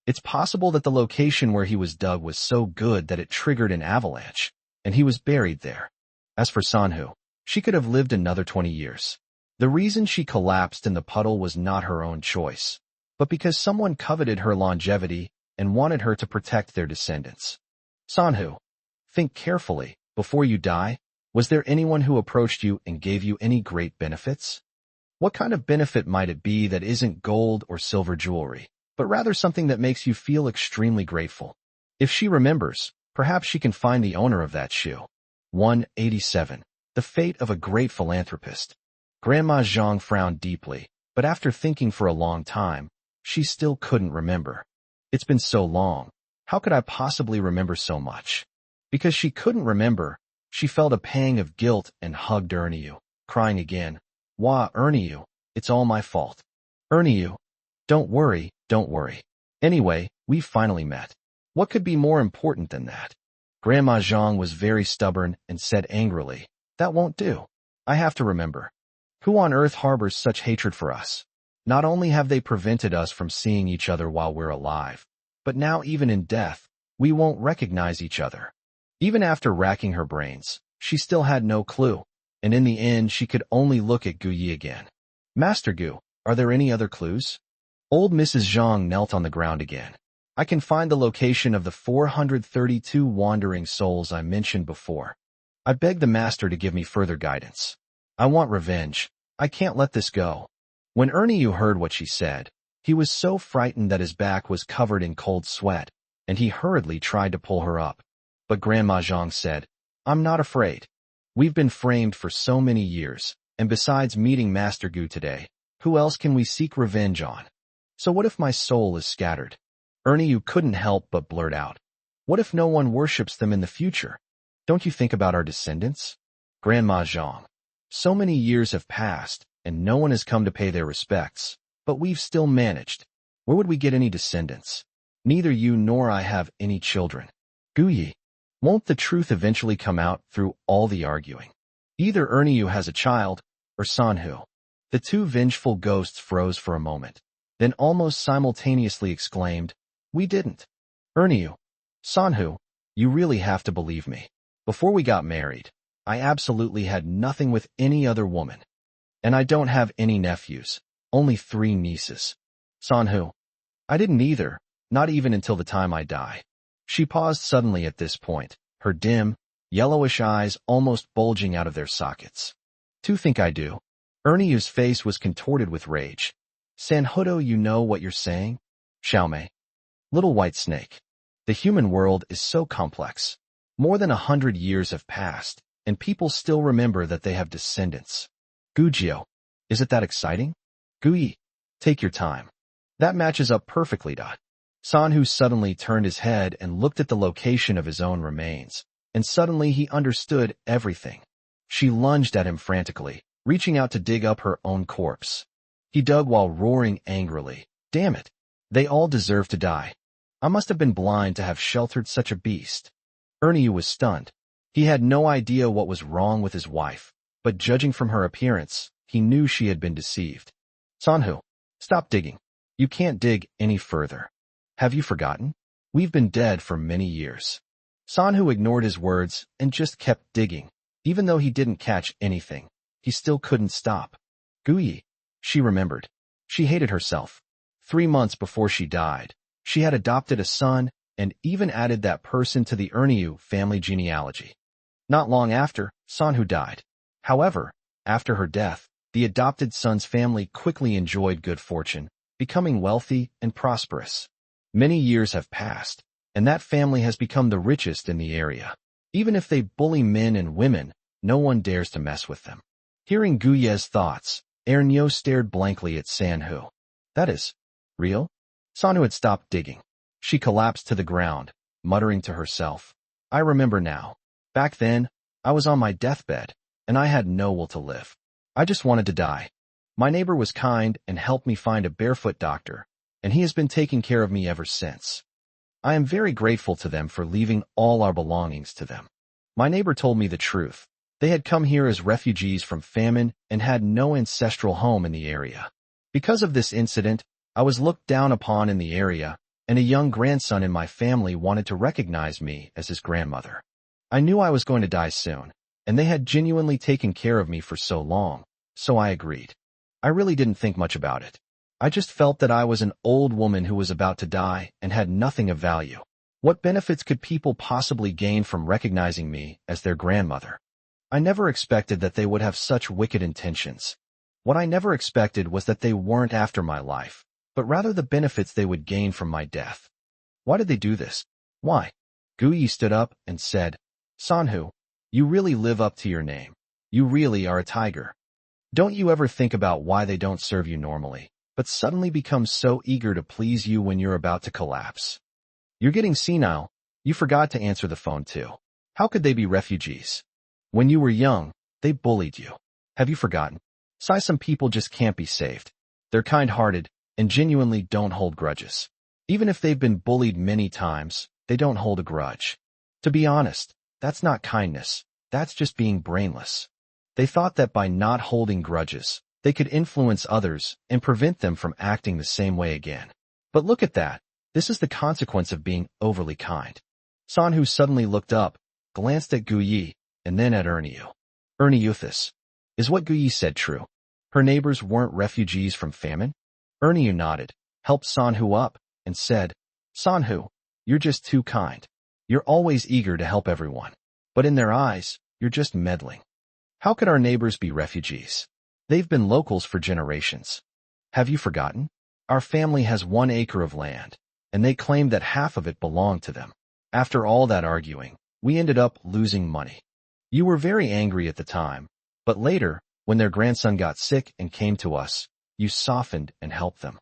It's possible that the location where he was dug was so good that it triggered an avalanche, and he was buried there. As for Sanhu, she could have lived another 20 years. The reason she collapsed in the puddle was not her own choice, but because someone coveted her longevity and wanted her to protect their descendants. Sanhu, think carefully, before you die, was there anyone who approached you and gave you any great benefits? What kind of benefit might it be that isn't gold or silver jewelry, but rather something that makes you feel extremely grateful? If she remembers, perhaps she can find the owner of that shoe. 187. The fate of a great philanthropist. Grandma Zhang frowned deeply, but after thinking for a long time, she still couldn't remember. It's been so long. How could I possibly remember so much? Because she couldn't remember, she felt a pang of guilt and hugged Ernie, crying again. Wah, Ernie, it's all my fault. Ernie, don't worry. Anyway, we finally met. What could be more important than that? Grandma Zhang was very stubborn and said angrily, that won't do. I have to remember. Who on earth harbors such hatred for us? Not only have they prevented us from seeing each other while we're alive, but now even in death, we won't recognize each other. Even after racking her brains, she still had no clue, and in the end she could only look at Gu Yi again. Master Gu, are there any other clues? Old Mrs. Zhang knelt on the ground again. I can find the location of the 432 wandering souls I mentioned before. I beg the master to give me further guidance. I want revenge. I can't let this go. When Ernie heard what she said, he was so frightened that his back was covered in cold sweat, and he hurriedly tried to pull her up. But Grandma Zhang said, I'm not afraid. We've been framed for so many years, and besides meeting Master Gu today, who else can we seek revenge on? So what if my soul is scattered? Ernie couldn't help but blurt out. What if no one worships them in the future? Don't you think about our descendants? Grandma Zhang. So many years have passed, and no one has come to pay their respects, but we've still managed. Where would we get any descendants? Neither you nor I have any children. Gu Yi, won't the truth eventually come out through all the arguing? Either Ernie has a child, or Sanhu. The two vengeful ghosts froze for a moment, then almost simultaneously exclaimed, we didn't. Ernie, Sanhu, you really have to believe me. Before we got married, I absolutely had nothing with any other woman. And I don't have any nephews, only 3 nieces. Sanhu, I didn't either, not even until the time I die. She paused suddenly at this point, her dim, yellowish eyes almost bulging out of their sockets. To think I do. Ernie's face was contorted with rage. Sanhudo, you know what you're saying? Xiaomei. Little white snake. The human world is so complex. More than 100 years have passed, and people still remember that they have descendants. Gujio, is it that exciting? Gui, take your time. That matches up perfectly. Sanhu suddenly turned his head and looked at the location of his own remains, and suddenly he understood everything. She lunged at him frantically, reaching out to dig up her own corpse. He dug while roaring angrily, damn it, they all deserve to die. I must have been blind to have sheltered such a beast. Ernie was stunned. He had no idea what was wrong with his wife, but judging from her appearance, he knew she had been deceived. Sanhu, stop digging. You can't dig any further. Have you forgotten? We've been dead for many years. Sanhu ignored his words and just kept digging. Even though he didn't catch anything, he still couldn't stop. Guyi, she remembered. She hated herself. 3 months before she died, she had adopted a son and even added that person to the Erniu family genealogy. Not long after, Sanhu died. However, after her death, the adopted son's family quickly enjoyed good fortune, becoming wealthy and prosperous. Many years have passed, and that family has become the richest in the area. Even if they bully men and women, no one dares to mess with them. Hearing Guye's thoughts, Ernyo stared blankly at Sanhu. That is real? Sanhu had stopped digging. She collapsed to the ground, muttering to herself. I remember now. Back then, I was on my deathbed, and I had no will to live. I just wanted to die. My neighbor was kind and helped me find a barefoot doctor, and he has been taking care of me ever since. I am very grateful to them for leaving all our belongings to them. My neighbor told me the truth. They had come here as refugees from famine and had no ancestral home in the area. Because of this incident, I was looked down upon in the area, and a young grandson in my family wanted to recognize me as his grandmother. I knew I was going to die soon, and they had genuinely taken care of me for so long, so I agreed. I really didn't think much about it. I just felt that I was an old woman who was about to die and had nothing of value. What benefits could people possibly gain from recognizing me as their grandmother? I never expected that they would have such wicked intentions. What I never expected was that they weren't after my life, but rather the benefits they would gain from my death. Why did they do this? Why? Guyi stood up and said, Sanhu, you really live up to your name. You really are a tiger. Don't you ever think about why they don't serve you normally, but suddenly become so eager to please you when you're about to collapse? You're getting senile. You forgot to answer the phone too. How could they be refugees? When you were young, they bullied you. Have you forgotten? Some people just can't be saved. They're kind-hearted and genuinely don't hold grudges. Even if they've been bullied many times, they don't hold a grudge. To be honest, that's not kindness. That's just being brainless. They thought that by not holding grudges, they could influence others and prevent them from acting the same way again. But look at that. This is the consequence of being overly kind. Sanhu suddenly looked up, glanced at Guyi, and then at Erniu. Erniuthis. Is what Guyi said true? Her neighbors weren't refugees from famine? Erniu nodded, helped Sanhu up, and said, Sanhu, you're just too kind. You're always eager to help everyone. But in their eyes, you're just meddling. How could our neighbors be refugees? They've been locals for generations. Have you forgotten? Our family has 1 acre of land, and they claim that half of it belonged to them. After all that arguing, we ended up losing money. You were very angry at the time, but later, when their grandson got sick and came to us, you softened and helped them.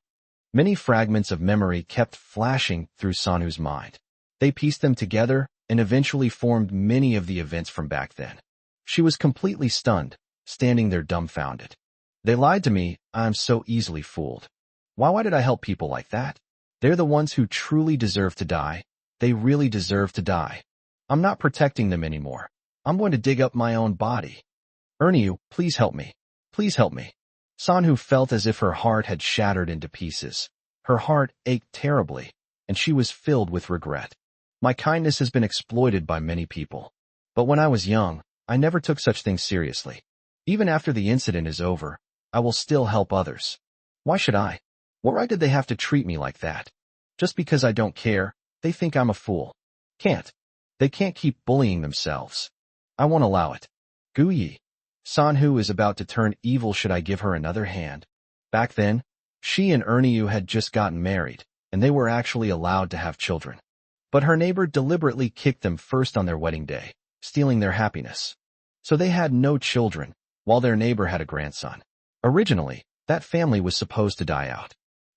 Many fragments of memory kept flashing through Sanhu's mind. They pieced them together and eventually formed many of the events from back then. She was completely stunned, standing there dumbfounded. They lied to me. I'm so easily fooled. Why did I help people like that? They're the ones who truly deserve to die. They really deserve to die. I'm not protecting them anymore. I'm going to dig up my own body. Erniu, please help me. Please help me. Sanhu felt as if her heart had shattered into pieces. Her heart ached terribly, and she was filled with regret. My kindness has been exploited by many people. But when I was young, I never took such things seriously. Even after the incident is over, I will still help others. Why should I? What right did they have to treat me like that? Just because I don't care, they think I'm a fool. They can't keep bullying themselves. I won't allow it. Guyi. Sanhu is about to turn evil. Should I give her another hand? Back then, she and Erniu had just gotten married, and they were actually allowed to have children. But her neighbor deliberately kicked them first on their wedding day, stealing their happiness. So they had no children, while their neighbor had a grandson. Originally, that family was supposed to die out.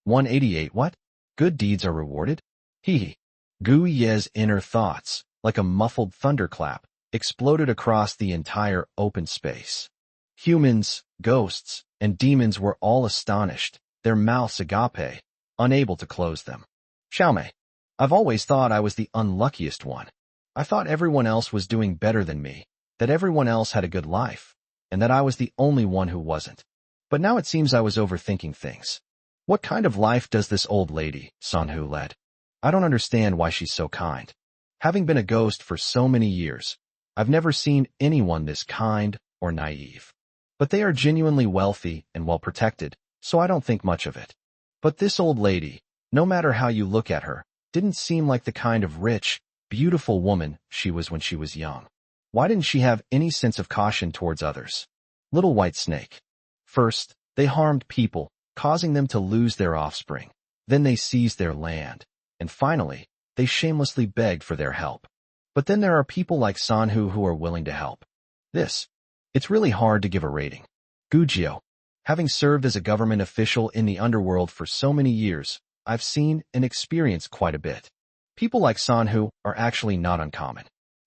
188 What? Good deeds are rewarded? Hee. Guyi's inner thoughts, like a muffled thunderclap, exploded across the entire open space. Humans, ghosts, and demons were all astonished, their mouths agape, unable to close them. Xiaomei. I've always thought I was the unluckiest one. I thought everyone else was doing better than me, that everyone else had a good life, and that I was the only one who wasn't. But now it seems I was overthinking things. What kind of life does this old lady, Sanhu, lead? I don't understand why she's so kind. Having been a ghost for so many years, I've never seen anyone this kind or naive. But they are genuinely wealthy and well protected, so I don't think much of it. But this old lady, no matter how you look at her, didn't seem like the kind of rich, beautiful woman she was when she was young. Why didn't she have any sense of caution towards others? Little white snake. First, they harmed people, causing them to lose their offspring. Then they seized their land. And finally, they shamelessly begged for their help. But then there are people like Sanhu who are willing to help. It's really hard to give a rating. Gujio. Having served as a government official in the underworld for so many years, I've seen and experienced quite a bit. People like Sanhu are actually not uncommon.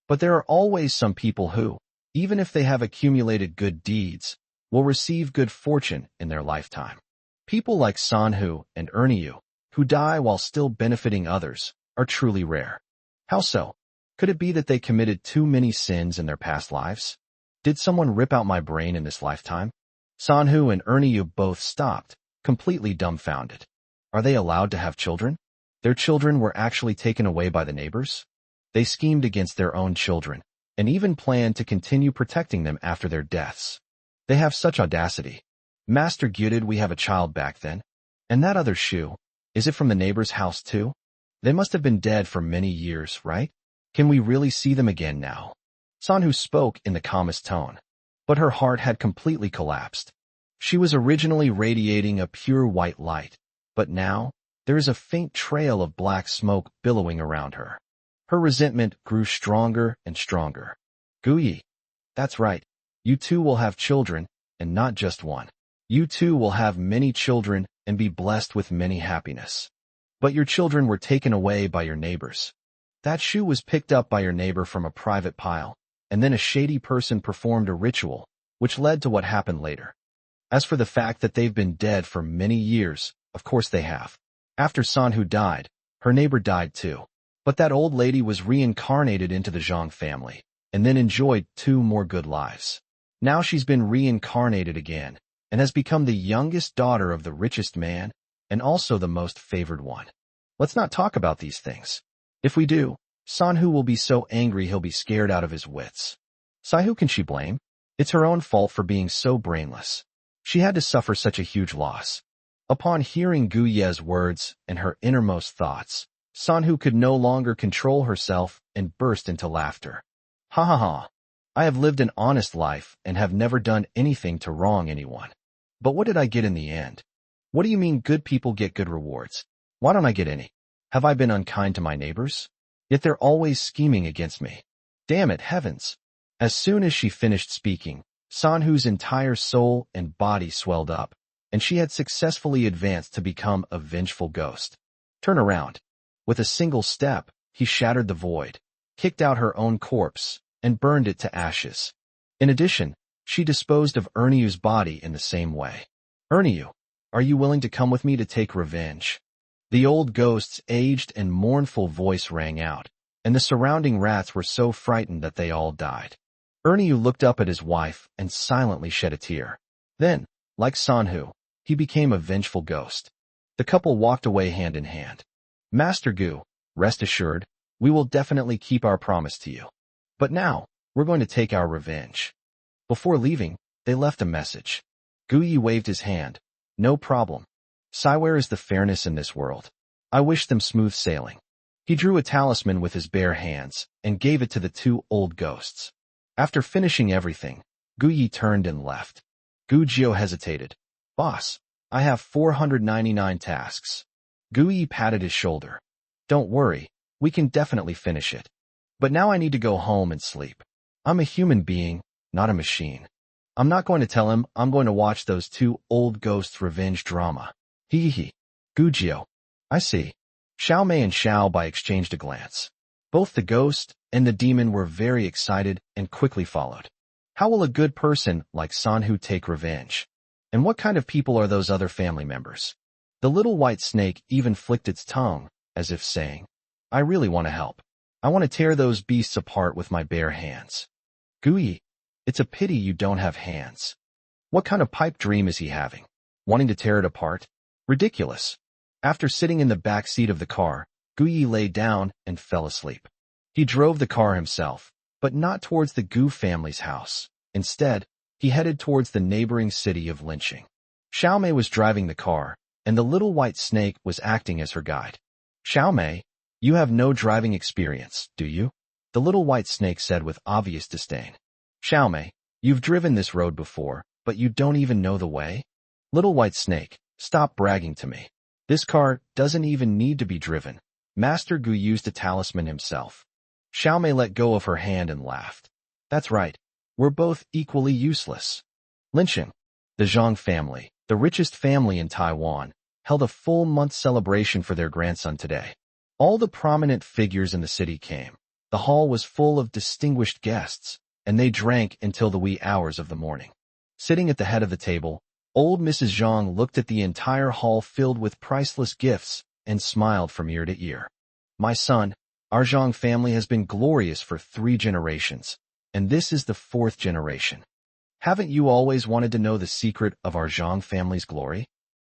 But there are always some people who, even if they have accumulated good deeds, will receive good fortune in their lifetime. People like Sanhu and Erniu, who die while still benefiting others, are truly rare. How so? Could it be that they committed too many sins in their past lives? Did someone rip out my brain in this lifetime? Sanhu and Erniu both stopped, completely dumbfounded. Are they allowed to have children? Their children were actually taken away by the neighbors? They schemed against their own children, and even planned to continue protecting them after their deaths. They have such audacity. Master Gu, did we have a child back then? And that other shoe, is it from the neighbor's house too? They must have been dead for many years, right? Can we really see them again now? Sanhu spoke in the calmest tone, but her heart had completely collapsed. She was originally radiating a pure white light, but now there is a faint trail of black smoke billowing around her. Her resentment grew stronger and stronger. Guyi, that's right. You too will have children, and not just one. You too will have many children and be blessed with many happiness. But your children were taken away by your neighbors. That shoe was picked up by your neighbor from a private pile, and then a shady person performed a ritual, which led to what happened later. As for the fact that they've been dead for many years, of course they have. After Sanhu died, her neighbor died too. But that old lady was reincarnated into the Zhang family, and then enjoyed 2 more good lives. Now she's been reincarnated again, and has become the youngest daughter of the richest man, and also the most favored one. Let's not talk about these things. If we do, Sanhu will be so angry he'll be scared out of his wits. Who can she blame? It's her own fault for being so brainless. She had to suffer such a huge loss. Upon hearing Gu Ye's words and her innermost thoughts, Sanhu could no longer control herself and burst into laughter. Ha ha ha. I have lived an honest life and have never done anything to wrong anyone. But what did I get in the end? What do you mean good people get good rewards? Why don't I get any? Have I been unkind to my neighbors? Yet they're always scheming against me. Damn it, heavens. As soon as she finished speaking, Sanhu's entire soul and body swelled up, and she had successfully advanced to become a vengeful ghost. Turn around. With a single step, he shattered the void, kicked out her own corpse, and burned it to ashes. In addition, she disposed of Erniu's body in the same way. Erniu, are you willing to come with me to take revenge? The old ghost's aged and mournful voice rang out, and the surrounding rats were so frightened that they all died. Erniu looked up at his wife and silently shed a tear. Then, like Sanhu, he became a vengeful ghost. The couple walked away hand in hand. Master Gu, rest assured, we will definitely keep our promise to you. But now, we're going to take our revenge. Before leaving, they left a message. Guyi waved his hand. No problem. Where is the fairness in this world? I wish them smooth sailing. He drew a talisman with his bare hands and gave it to the 2 old ghosts. After finishing everything, Guyi turned and left. Gujio hesitated. Boss, I have 499 tasks. Guyi patted his shoulder. Don't worry, we can definitely finish it. But now I need to go home and sleep. I'm a human being, not a machine. I'm not going to tell him I'm going to watch those 2 old ghosts' revenge drama. Hee. Gujio. I see. Xiao Mei and Xiao Bai exchanged a glance. Both the ghost and the demon were very excited and quickly followed. How will a good person like Sanhu take revenge? And what kind of people are those other family members? The little white snake even flicked its tongue, as if saying, I really want to help. I want to tear those beasts apart with my bare hands. Gui, it's a pity you don't have hands. What kind of pipe dream is he having? Wanting to tear it apart? Ridiculous. After sitting in the back seat of the car, Gui lay down and fell asleep. He drove the car himself, but not towards the Gu family's house. Instead, he headed towards the neighboring city of Lynching. Xiaomei was driving the car, and the little white snake was acting as her guide. Xiaomei, you have no driving experience, do you? The little white snake said with obvious disdain. Xiaomei, you've driven this road before, but you don't even know the way? Little white snake, stop bragging to me. This car doesn't even need to be driven. Master Gu used a talisman himself. Xiaomei let go of her hand and laughed. That's right. We're both equally useless. Lynching. The Zhang family, the richest family in Taiwan, held a full-month celebration for their grandson today. All the prominent figures in the city came. The hall was full of distinguished guests, and they drank until the wee hours of the morning. Sitting at the head of the table, old Mrs. Zhang looked at the entire hall filled with priceless gifts and smiled from ear to ear. My son, our Zhang family has been glorious for 3 generations, and this is the 4th generation. Haven't you always wanted to know the secret of our Zhang family's glory?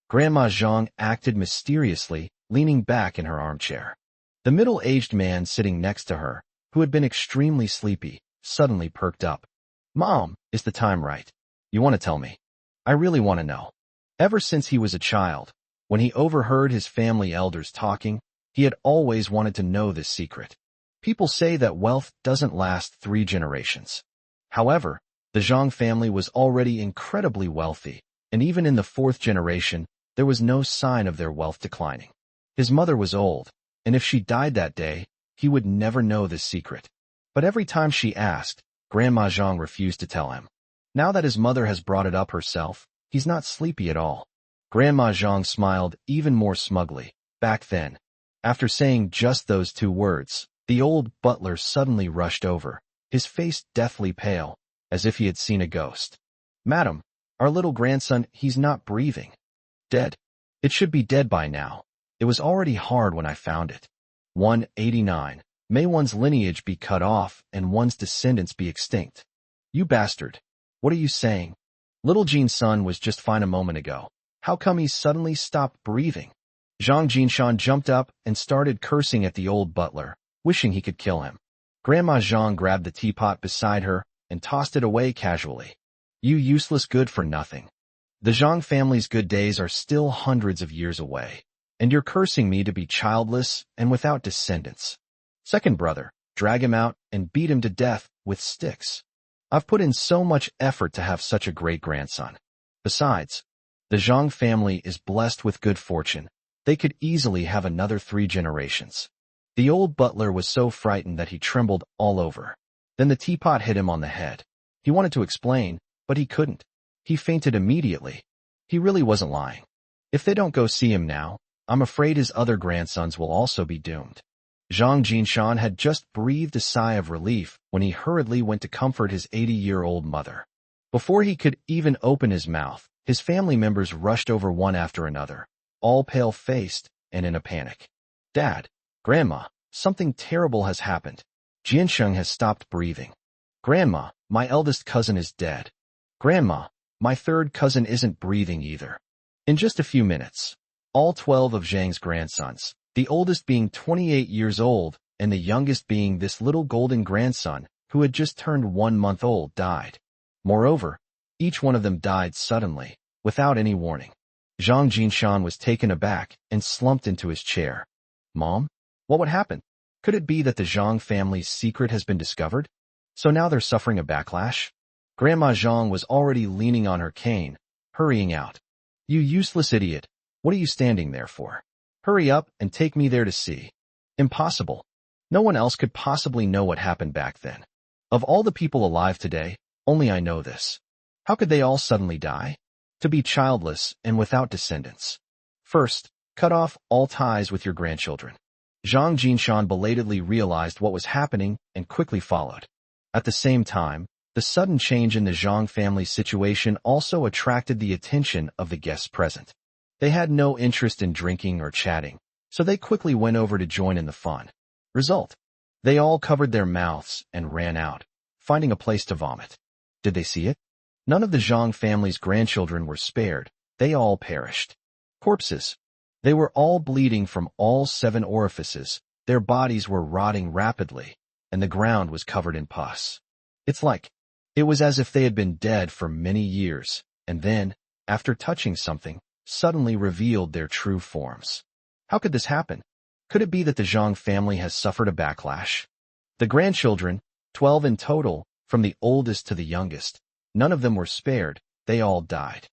Grandma Zhang acted mysteriously, leaning back in her armchair. The middle-aged man sitting next to her, who had been extremely sleepy, suddenly perked up. Mom, is the time right? You want to tell me? I really want to know. Ever since he was a child, when he overheard his family elders talking, he had always wanted to know this secret. People say that wealth doesn't last 3 generations. However, the Zhang family was already incredibly wealthy, and even in the 4th generation, there was no sign of their wealth declining. His mother was old, and if she died that day, he would never know this secret. But every time she asked, Grandma Zhang refused to tell him. Now that his mother has brought it up herself, he's not sleepy at all. Grandma Zhang smiled even more smugly. Back then, after saying just those 2 words, the old butler suddenly rushed over, his face deathly pale, as if he had seen a ghost. Madam, our little grandson, he's not breathing. Dead. It should be dead by now. It was already hard when I found it. 189. May one's lineage be cut off and one's descendants be extinct. You bastard. What are you saying? Little Jean's son was just fine a moment ago. How come he suddenly stopped breathing? Zhang Jinshan jumped up and started cursing at the old butler, wishing he could kill him. Grandma Zhang grabbed the teapot beside her and tossed it away casually. You useless good-for-nothing. The Zhang family's good days are still hundreds of years away, and you're cursing me to be childless and without descendants. Second brother, drag him out and beat him to death with sticks. I've put in so much effort to have such a great grandson. Besides, the Zhang family is blessed with good fortune. They could easily have another 3 generations. The old butler was so frightened that he trembled all over. Then the teapot hit him on the head. He wanted to explain, but he couldn't. He fainted immediately. He really wasn't lying. If they don't go see him now, I'm afraid his other grandsons will also be doomed. Zhang Jinshan had just breathed a sigh of relief when he hurriedly went to comfort his 80-year-old mother. Before he could even open his mouth, his family members rushed over one after another, all pale-faced and in a panic. Dad, Grandma, something terrible has happened. Jiansheng has stopped breathing. Grandma, my eldest cousin is dead. Grandma, my 3rd cousin isn't breathing either. In just a few minutes, all 12 of Zhang's grandsons, the oldest being 28 years old and the youngest being this little golden grandson who had just turned 1 month old, died. Moreover, each one of them died suddenly, without any warning. Zhang Jinshan was taken aback and slumped into his chair. Mom? What would happen? Could it be that the Zhang family's secret has been discovered? So now they're suffering a backlash? Grandma Zhang was already leaning on her cane, hurrying out. You useless idiot. What are you standing there for? Hurry up and take me there to see. Impossible. No one else could possibly know what happened back then. Of all the people alive today, only I know this. How could they all suddenly die? To be childless and without descendants. First, cut off all ties with your grandchildren. Zhang Jinshan belatedly realized what was happening and quickly followed. At the same time, the sudden change in the Zhang family's situation also attracted the attention of the guests present. They had no interest in drinking or chatting, so they quickly went over to join in the fun. Result: they all covered their mouths and ran out, finding a place to vomit. Did they see it? None of the Zhang family's grandchildren were spared. They all perished. Corpses. They were all bleeding from all 7 orifices. Their bodies were rotting rapidly, and the ground was covered in pus. It was as if they had been dead for many years, and then, after touching something, suddenly revealed their true forms. How could this happen? Could it be that the Zhang family has suffered a backlash? The grandchildren, 12 in total, from the oldest to the youngest, none of them were spared. They all died.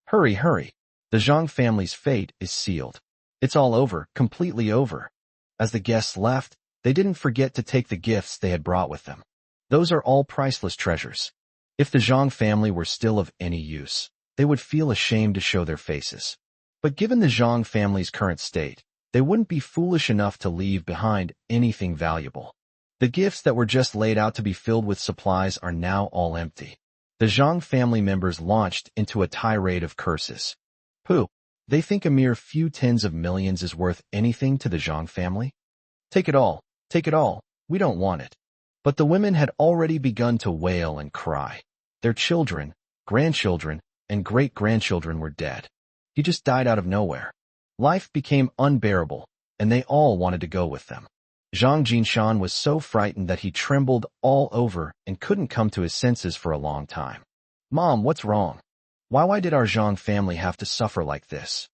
Hurry, hurry. The Zhang family's fate is sealed. It's all over, completely over. As the guests left, they didn't forget to take the gifts they had brought with them. Those are all priceless treasures. If the Zhang family were still of any use, they would feel ashamed to show their faces. But given the Zhang family's current state, they wouldn't be foolish enough to leave behind anything valuable. The gifts that were just laid out to be filled with supplies are now all empty. The Zhang family members launched into a tirade of curses. Pooh! They think a mere few tens of millions is worth anything to the Zhang family? Take it all, we don't want it. But the women had already begun to wail and cry. Their children, grandchildren, and great-grandchildren were dead. He just died out of nowhere. Life became unbearable, and they all wanted to go with them. Zhang Jinshan was so frightened that he trembled all over and couldn't come to his senses for a long time. Mom, what's wrong? Why did our Zhang family have to suffer like this?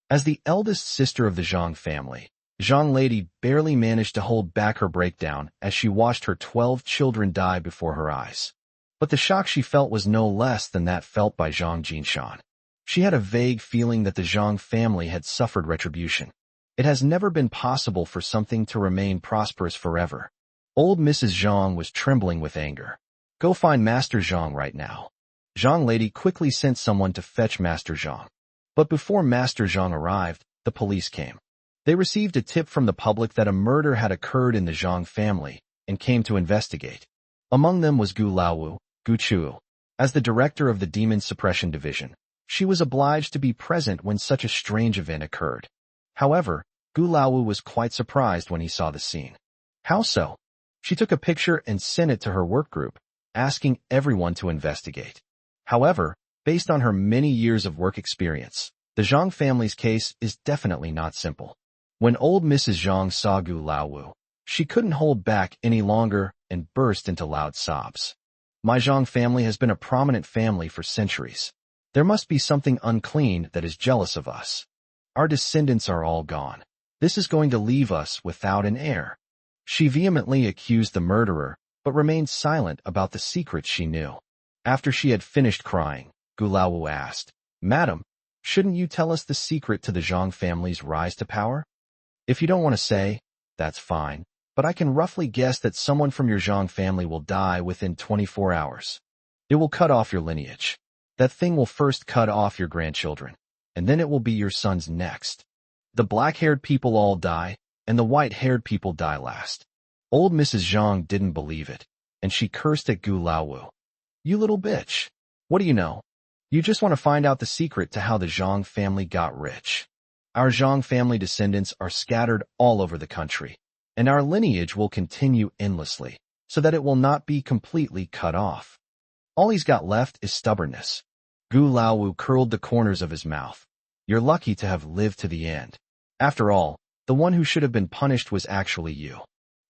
As the eldest sister of the Zhang family, Zhang Lady barely managed to hold back her breakdown as she watched her 12 children die before her eyes. But the shock she felt was no less than that felt by Zhang Jinshan. She had a vague feeling that the Zhang family had suffered retribution. It has never been possible for something to remain prosperous forever. Old Mrs. Zhang was trembling with anger. Go find Master Zhang right now. Zhang Lady quickly sent someone to fetch Master Zhang. But before Master Zhang arrived, the police came. They received a tip from the public that a murder had occurred in the Zhang family and came to investigate. Among them was Gu Laowu, Gu Chuo. As the director of the Demon Suppression Division, she was obliged to be present when such a strange event occurred. However, Gu Laowu was quite surprised when he saw the scene. How so? She took a picture and sent it to her work group, asking everyone to investigate. However, based on her many years of work experience, the Zhang family's case is definitely not simple. When old Mrs. Zhang saw Gu Laowu, she couldn't hold back any longer and burst into loud sobs. My Zhang family has been a prominent family for centuries. There must be something unclean that is jealous of us. Our descendants are all gone. This is going to leave us without an heir. She vehemently accused the murderer, but remained silent about the secret she knew. After she had finished crying, Gu Laowu asked, Madam, shouldn't you tell us the secret to the Zhang family's rise to power? If you don't want to say, that's fine, but I can roughly guess that someone from your Zhang family will die within 24 hours. It will cut off your lineage. That thing will first cut off your grandchildren, and then it will be your sons next. The black-haired people all die, and the white-haired people die last. Old Mrs. Zhang didn't believe it, and she cursed at Gu Laowu. You little bitch. What do you know? You just want to find out the secret to how the Zhang family got rich. Our Zhang family descendants are scattered all over the country, and our lineage will continue endlessly, so that it will not be completely cut off. All he's got left is stubbornness. Gu Laowu curled the corners of his mouth. You're lucky to have lived to the end. After all, the one who should have been punished was actually you.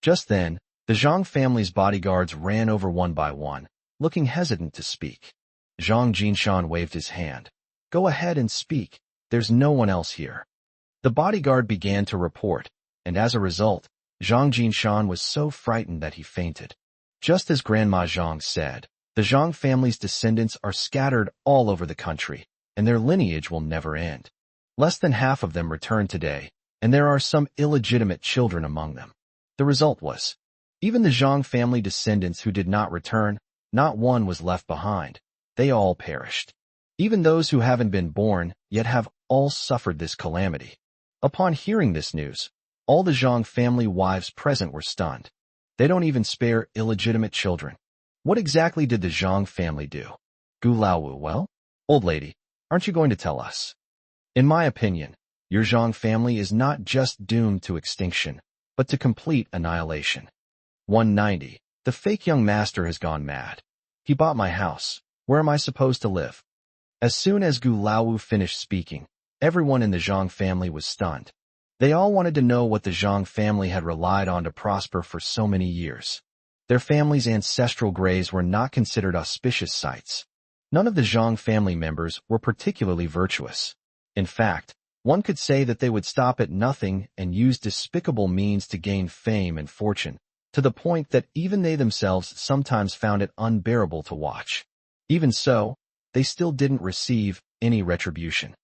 Just then, the Zhang family's bodyguards ran over one by one, looking hesitant to speak. Zhang Jinshan waved his hand. Go ahead and speak. There's no one else here. The bodyguard began to report, and as a result, Zhang Jinshan was so frightened that he fainted. Just as Grandma Zhang said, the Zhang family's descendants are scattered all over the country, and their lineage will never end. Less than half of them returned today, and there are some illegitimate children among them. The result was, even the Zhang family descendants who did not return, not one was left behind. They all perished. Even those who haven't been born yet have all suffered this calamity. Upon hearing this news, all the Zhang family wives present were stunned. They don't even spare illegitimate children. What exactly did the Zhang family do? Gu Laowu, well, old lady, aren't you going to tell us? In my opinion, your Zhang family is not just doomed to extinction, but to complete annihilation. 190. The fake young master has gone mad. He bought my house. Where am I supposed to live? As soon as Gu Laowu finished speaking, everyone in the Zhang family was stunned. They all wanted to know what the Zhang family had relied on to prosper for so many years. Their family's ancestral graves were not considered auspicious sites. None of the Zhang family members were particularly virtuous. In fact, one could say that they would stop at nothing and use despicable means to gain fame and fortune, to the point that even they themselves sometimes found it unbearable to watch. Even so, they still didn't receive any retribution.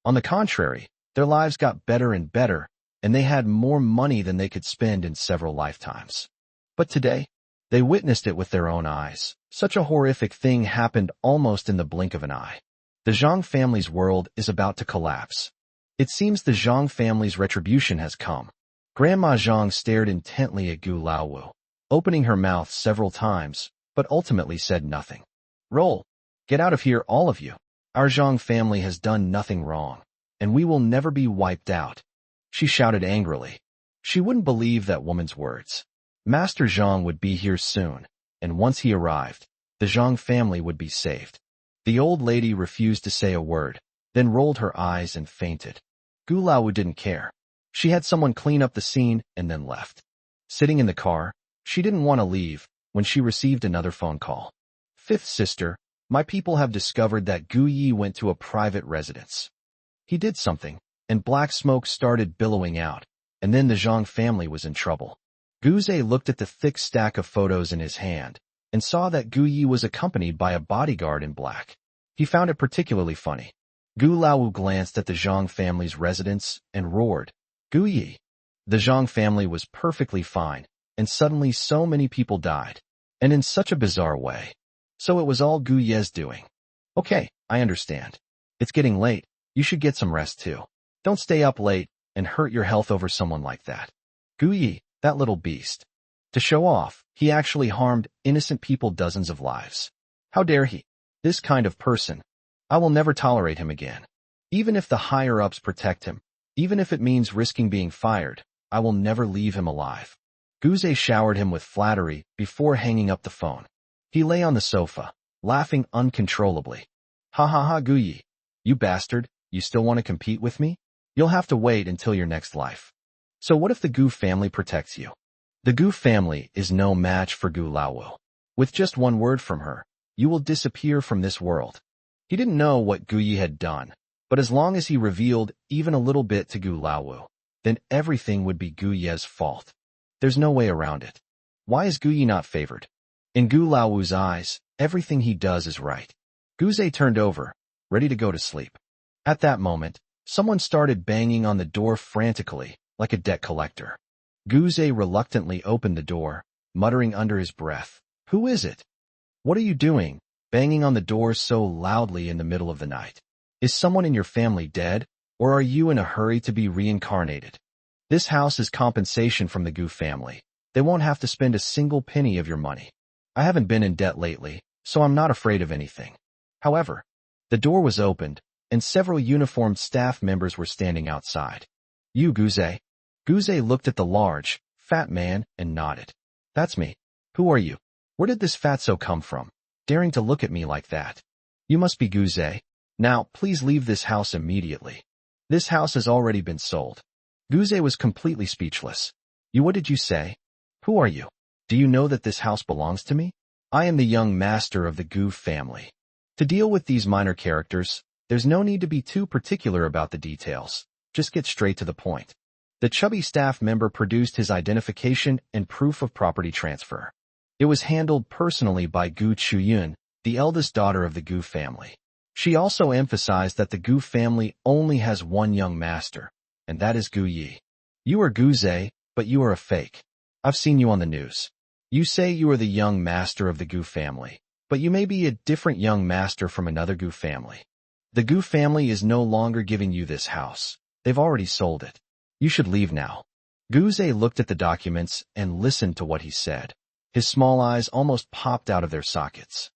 On the contrary, their lives got better and better, and they had more money than they could spend in several lifetimes. But today, they witnessed it with their own eyes. Such a horrific thing happened almost in the blink of an eye. The Zhang family's world is about to collapse. It seems the Zhang family's retribution has come. Grandma Zhang stared intently at Gu Laowu, opening her mouth several times, but ultimately said nothing. Roll! Get out of here, all of you. Our Zhang family has done nothing wrong, and we will never be wiped out. She shouted angrily. She wouldn't believe that woman's words. Master Zhang would be here soon, and once he arrived, the Zhang family would be saved. The old lady refused to say a word, then rolled her eyes and fainted. Gu Laowu didn't care. She had someone clean up the scene and then left. Sitting in the car, she didn't want to leave when she received another phone call. Fifth sister, my people have discovered that Gu Yi went to a private residence. He did something, and black smoke started billowing out, and then the Zhang family was in trouble. Gu Zhe looked at the thick stack of photos in his hand and saw that Gu Yi was accompanied by a bodyguard in black. He found it particularly funny. Gu Laowu glanced at the Zhang family's residence and roared, Gu Yi! The Zhang family was perfectly fine, and suddenly so many people died, and in such a bizarre way. So it was all Gu Ye's doing. Okay, I understand. It's getting late. You should get some rest too. Don't stay up late and hurt your health over someone like that. Gu Yi, that little beast. To show off, he actually harmed innocent people dozens of lives. How dare he? This kind of person. I will never tolerate him again. Even if the higher-ups protect him, even if it means risking being fired, I will never leave him alive. Gu Zhe showered him with flattery before hanging up the phone. He lay on the sofa, laughing uncontrollably. Ha ha ha, Gu Yi. You bastard, you still want to compete with me? You'll have to wait until your next life. So what if the Gu family protects you? The Gu family is no match for Gu Laowu. With just one word from her, you will disappear from this world. He didn't know what Gu Yi had done, but as long as he revealed even a little bit to Gu Laowu, then everything would be Gu Ye's fault. There's no way around it. Why is Gu Yi not favored? In Gu Laowu's eyes, everything he does is right. Gu Zhe turned over, ready to go to sleep. At that moment, someone started banging on the door frantically, like a debt collector. Gu Zhe reluctantly opened the door, muttering under his breath, Who is it? What are you doing, banging on the door so loudly in the middle of the night? Is someone in your family dead, or are you in a hurry to be reincarnated? This house is compensation from the Gu family. They won't have to spend a single penny of your money. I haven't been in debt lately, so I'm not afraid of anything. However, the door was opened, and several uniformed staff members were standing outside. You, Gu Zhe? Gu Zhe looked at the large, fat man and nodded. That's me. Who are you? Where did this fatso come from, daring to look at me like that? You must be Gu Zhe. Now, please leave this house immediately. This house has already been sold. Gu Zhe was completely speechless. What did you say? Who are you? Do you know that this house belongs to me? I am the young master of the Gu family. To deal with these minor characters, there's no need to be too particular about the details. Just get straight to the point. The chubby staff member produced his identification and proof of property transfer. It was handled personally by Gu Chuyun, the eldest daughter of the Gu family. She also emphasized that the Gu family only has one young master, and that is Gu Yi. You are Gu Zhe, but you are a fake. I've seen you on the news. You say you are the young master of the Gu family, but you may be a different young master from another Gu family. The Gu family is no longer giving you this house. They've already sold it. You should leave now. Gu Zhe looked at the documents and listened to what he said. His small eyes almost popped out of their sockets.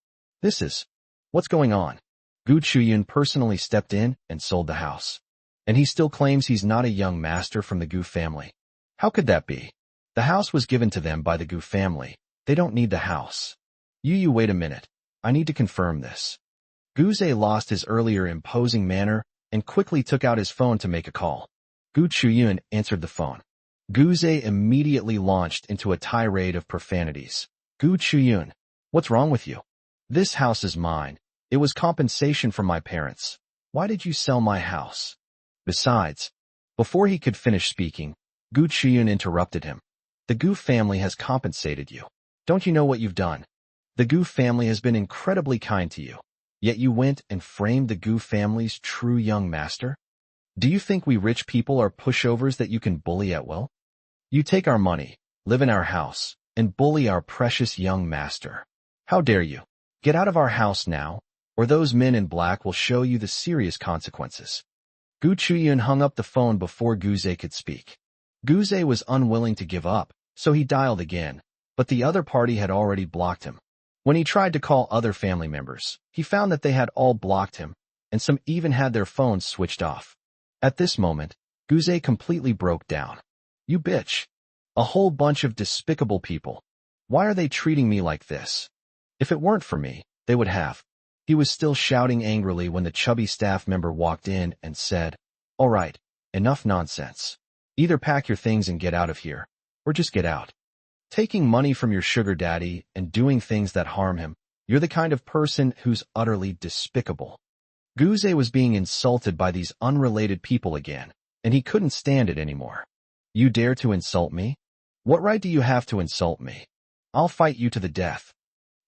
What's going on? Gu Chuyun personally stepped in and sold the house. And he still claims he's not a young master from the Gu family. How could that be? The house was given to them by the Gu family. They don't need the house. You wait a minute. I need to confirm this. Guze lost his earlier imposing manner and quickly took out his phone to make a call. Gu Chuyun answered the phone. Guze immediately launched into a tirade of profanities. Gu Chuyun, what's wrong with you? This house is mine. It was compensation from my parents. Why did you sell my house? Besides, before he could finish speaking, Gu Chuyun interrupted him. The Gu family has compensated you. Don't you know what you've done? The Gu family has been incredibly kind to you. Yet you went and framed the Gu family's true young master? Do you think we rich people are pushovers that you can bully at will? You take our money, live in our house, and bully our precious young master. How dare you? Get out of our house now, or those men in black will show you the serious consequences. Gu Chuyun hung up the phone before Guze could speak. Guze was unwilling to give up, so he dialed again, but the other party had already blocked him. When he tried to call other family members, he found that they had all blocked him, and some even had their phones switched off. At this moment, Guze completely broke down. You bitch. A whole bunch of despicable people. Why are they treating me like this? If it weren't for me, they would have. He was still shouting angrily when the chubby staff member walked in and said, All right, enough nonsense. Either pack your things and get out of here, or just get out. Taking money from your sugar daddy and doing things that harm him, you're the kind of person who's utterly despicable. Guze was being insulted by these unrelated people again, and he couldn't stand it anymore. You dare to insult me? What right do you have to insult me? I'll fight you to the death.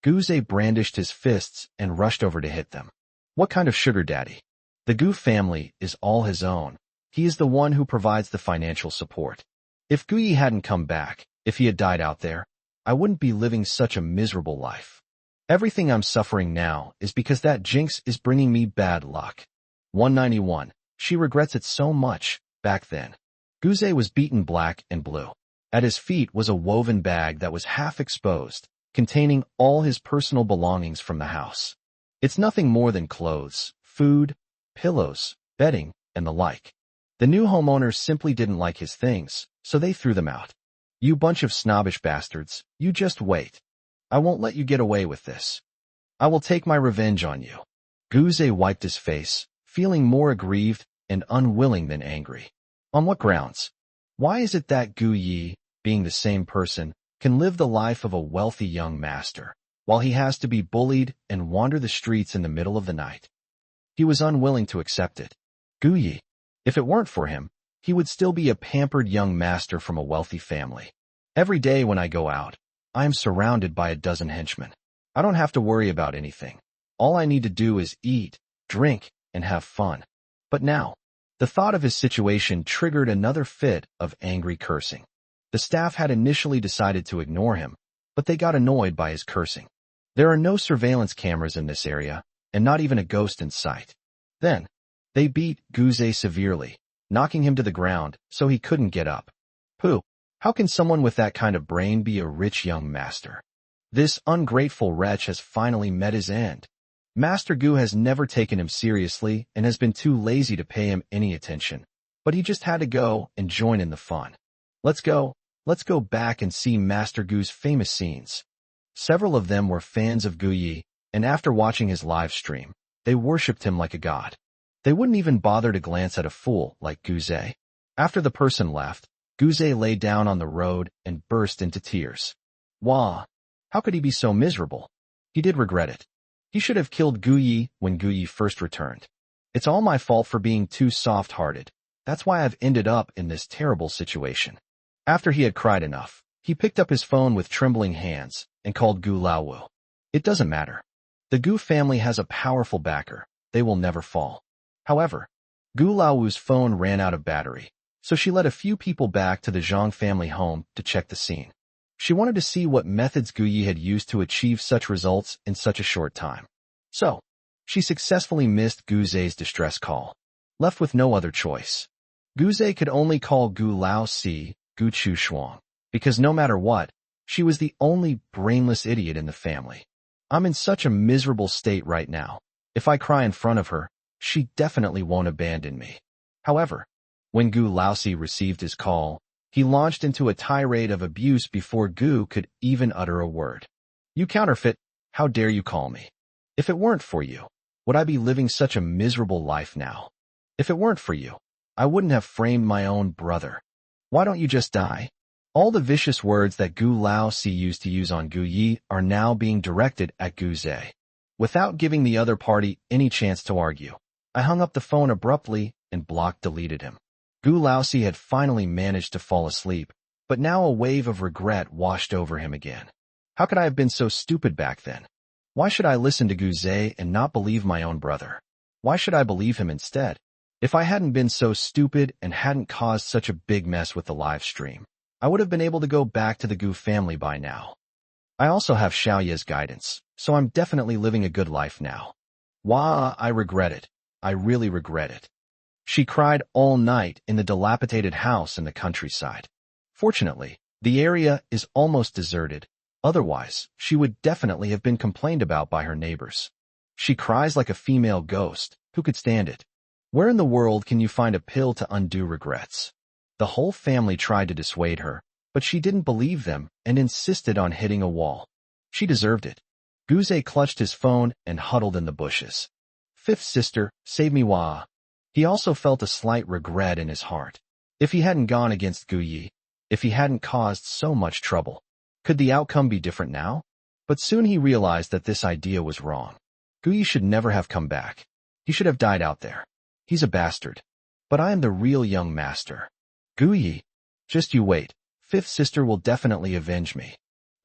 Guze brandished his fists and rushed over to hit them. What kind of sugar daddy? The Gu family is all his own. He is the one who provides the financial support. If Guyi hadn't come back, if he had died out there, I wouldn't be living such a miserable life. Everything I'm suffering now is because that jinx is bringing me bad luck. 191. She regrets it so much, back then. Guze was beaten black and blue. At his feet was a woven bag that was half exposed, containing all his personal belongings from the house. It's nothing more than clothes, food, pillows, bedding, and the like. The new homeowners simply didn't like his things, so they threw them out. You bunch of snobbish bastards, you just wait. I won't let you get away with this. I will take my revenge on you. Guze wiped his face, feeling more aggrieved and unwilling than angry. On what grounds? Why is it that Gu Yi, being the same person, can live the life of a wealthy young master, while he has to be bullied and wander the streets in the middle of the night? He was unwilling to accept it. Gu Yi, if it weren't for him, he would still be a pampered young master from a wealthy family. Every day when I go out, I am surrounded by a dozen henchmen. I don't have to worry about anything. All I need to do is eat, drink, and have fun. But now, the thought of his situation triggered another fit of angry cursing. The staff had initially decided to ignore him, but they got annoyed by his cursing. There are no surveillance cameras in this area, and not even a ghost in sight. Then, they beat Guze severely, knocking him to the ground so he couldn't get up. Pooh, how can someone with that kind of brain be a rich young master? This ungrateful wretch has finally met his end. Master Gu has never taken him seriously and has been too lazy to pay him any attention, but he just had to go and join in the fun. Let's go back and see Master Gu's famous scenes. Several of them were fans of Gu Yi, and after watching his live stream, they worshipped him like a god. They wouldn't even bother to glance at a fool like Guze. After the person left, Guze lay down on the road and burst into tears. Wah! How could he be so miserable? He did regret it. He should have killed Gu Yi when Gu Yi first returned. It's all my fault for being too soft-hearted. That's why I've ended up in this terrible situation. After he had cried enough, he picked up his phone with trembling hands and called Gu Laowu. It doesn't matter. The Gu family has a powerful backer. They will never fall. However, Gu Laowu's phone ran out of battery, so she led a few people back to the Zhang family home to check the scene. She wanted to see what methods Gu Yi had used to achieve such results in such a short time. So, she successfully missed Guze's distress call. Left with no other choice, Guze could only call Gu Lao Si, Gu Chu Shuang, because no matter what, she was the only brainless idiot in the family. I'm in such a miserable state right now. If I cry in front of her, she definitely won't abandon me. However, when Gu Laosi received his call, He launched into a tirade of abuse before Gu could even utter a word. You counterfeit, how dare you call me? If it weren't for you, would I be living such a miserable life now? If it weren't for you, I wouldn't have framed my own brother. Why don't you just die? All the vicious words that Gu Laosi used to use on Gu Yi are now being directed at Gu Zhe. Without giving the other party any chance to argue, I hung up the phone abruptly and deleted him. Gu Laosi had finally managed to fall asleep, but now a wave of regret washed over him again. How could I have been so stupid back then? Why should I listen to Gu Zhe and not believe my own brother? Why should I believe him instead? If I hadn't been so stupid and hadn't caused such a big mess with the live stream, I would have been able to go back to the Gu family by now. I also have Xiaoye's guidance, so I'm definitely living a good life now. Wah, I regret it. I really regret it. She cried all night in the dilapidated house in the countryside. Fortunately, the area is almost deserted. Otherwise, she would definitely have been complained about by her neighbors. She cries like a female ghost. Who could stand it? Where in the world can you find a pill to undo regrets? The whole family tried to dissuade her, but she didn't believe them and insisted on hitting a wall. She deserved it. Gu Zhe clutched his phone and huddled in the bushes. Fifth sister, save me, Wah. He also felt a slight regret in his heart. If he hadn't gone against Gu Yi, if he hadn't caused so much trouble, could the outcome be different now? But soon he realized that this idea was wrong. Gu Yi should never have come back. He should have died out there. He's a bastard. But I am the real young master. Gu Yi, just you wait. Fifth sister will definitely avenge me.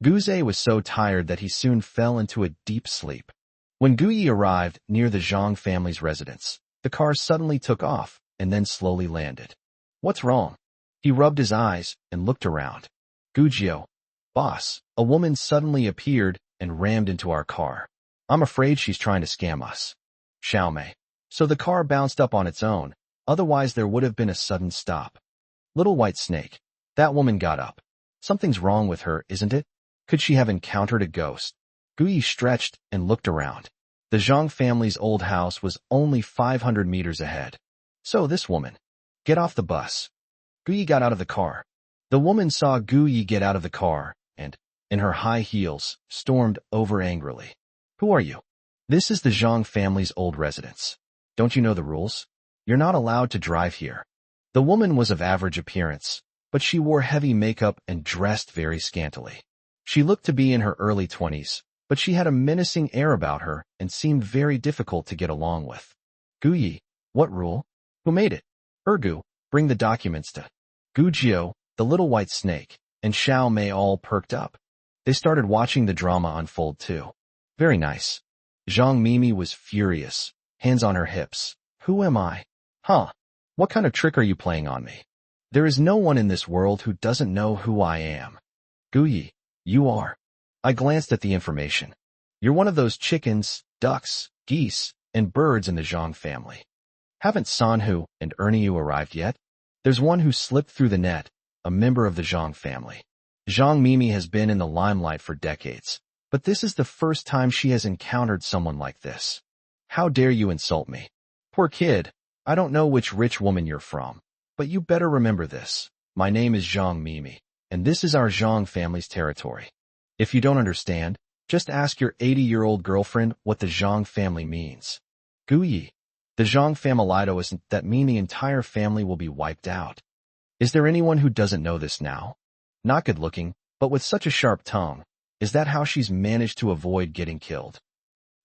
Gu Zhe was so tired that he soon fell into a deep sleep. When Gu Yi arrived near the Zhang family's residence, the car suddenly took off and then slowly landed. What's wrong? He rubbed his eyes and looked around. Gu Jiao, boss, a woman suddenly appeared and rammed into our car. I'm afraid she's trying to scam us. Xiaomei. So the car bounced up on its own, otherwise there would have been a sudden stop. Little White Snake. That woman got up. Something's wrong with her, isn't it? Could she have encountered a ghost? Gu Yi stretched and looked around. The Zhang family's old house was only 500 meters ahead. So this woman. Get off the bus. Gu Yi got out of the car. The woman saw Gu Yi get out of the car and, in her high heels, stormed over angrily. Who are you? This is the Zhang family's old residence. Don't you know the rules? You're not allowed to drive here. The woman was of average appearance, but she wore heavy makeup and dressed very scantily. She looked to be in her early 20s, but she had a menacing air about her and seemed very difficult to get along with. Gu Yi, what rule? Who made it? Ergu, bring the documents to. Gu Jiao, the Little White Snake, and Xiaomei all perked up. They started watching the drama unfold too. Very nice. Zhang Mimi was furious, hands on her hips. Who am I? Huh? What kind of trick are you playing on me? There is no one in this world who doesn't know who I am. Gu Yi, you are. I glanced at the information. You're one of those chickens, ducks, geese, and birds in the Zhang family. Haven't Sanhu and Erniu arrived yet? There's one who slipped through the net, a member of the Zhang family. Zhang Mimi has been in the limelight for decades, but this is the first time she has encountered someone like this. How dare you insult me? Poor kid, I don't know which rich woman you're from, but you better remember this. My name is Zhang Mimi, and this is our Zhang family's territory. If you don't understand, just ask your 80-year-old girlfriend what the Zhang family means. Gu Yi, the Zhang familito isn't that mean the entire family will be wiped out. Is there anyone who doesn't know this now? Not good looking, but with such a sharp tongue. Is that how she's managed to avoid getting killed?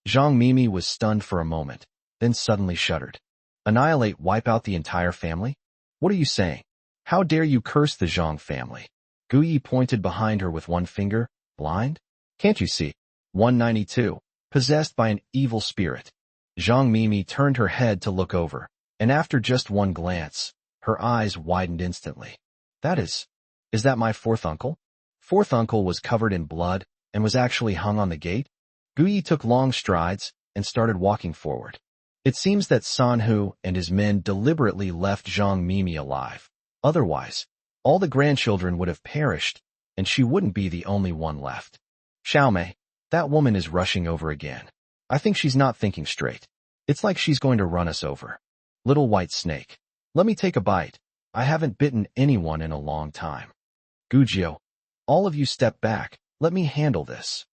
Zhang Mimi was stunned for a moment, then suddenly shuddered. Annihilate, wipe out the entire family? What are you saying? How dare you curse the Zhang family? Gu Yi pointed behind her with one finger. Blind? Can't you see? 192. Possessed by an evil spirit. Zhang Mimi turned her head to look over, and after just one glance, her eyes widened instantly. Is that my fourth uncle? Fourth uncle was covered in blood and was actually hung on the gate? Gu Yi took long strides and started walking forward. It seems that Sanhu and his men deliberately left Zhang Mimi alive. Otherwise, all the grandchildren would have perished, and she wouldn't be the only one left. Xiaomei, that woman is rushing over again. I think she's not thinking straight. It's like she's going to run us over. Little White Snake. Let me take a bite. I haven't bitten anyone in a long time. Gujio, all of you step back. Let me handle this.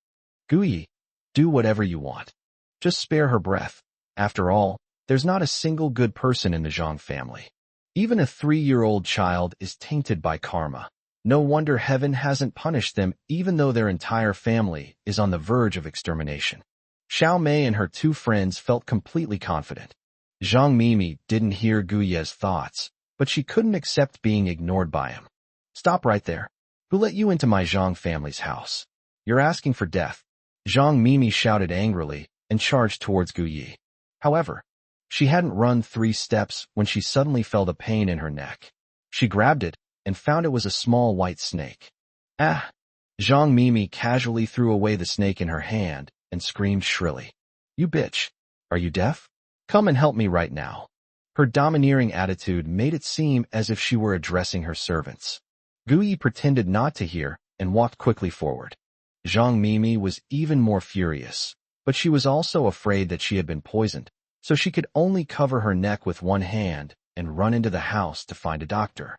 Guyi, do whatever you want. Just spare her breath. After all, there's not a single good person in the Zhang family. Even a 3-year-old child is tainted by karma. No wonder heaven hasn't punished them even though their entire family is on the verge of extermination. Xiao Mei and her 2 friends felt completely confident. Zhang Mimi didn't hear Guye's thoughts, but she couldn't accept being ignored by him. Stop right there. Who let you into my Zhang family's house? You're asking for death. Zhang Mimi shouted angrily and charged towards Guyi. However, she hadn't run 3 steps when she suddenly felt a pain in her neck. She grabbed it and found it was a small white snake. Ah! Zhang Mimi casually threw away the snake in her hand and screamed shrilly. You bitch! Are you deaf? Come and help me right now. Her domineering attitude made it seem as if she were addressing her servants. Guyi pretended not to hear and walked quickly forward. Zhang Mimi was even more furious, but she was also afraid that she had been poisoned, so she could only cover her neck with one hand and run into the house to find a doctor.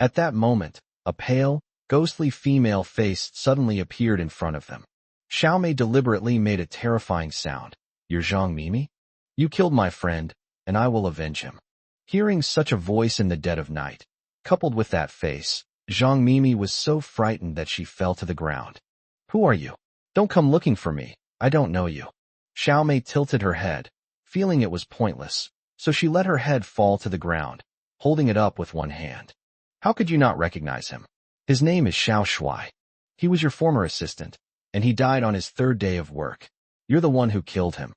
At that moment, a pale, ghostly female face suddenly appeared in front of them. Xiao Mei deliberately made a terrifying sound. You're Zhang Mimi? You killed my friend, and I will avenge him. Hearing such a voice in the dead of night, coupled with that face, Zhang Mimi was so frightened that she fell to the ground. Who are you? Don't come looking for me. I don't know you. Xiao Mei tilted her head, feeling it was pointless, so she let her head fall to the ground, holding it up with one hand. How could you not recognize him? His name is Xiao Shuai. He was your former assistant, and he died on his 3rd day of work. You're the one who killed him.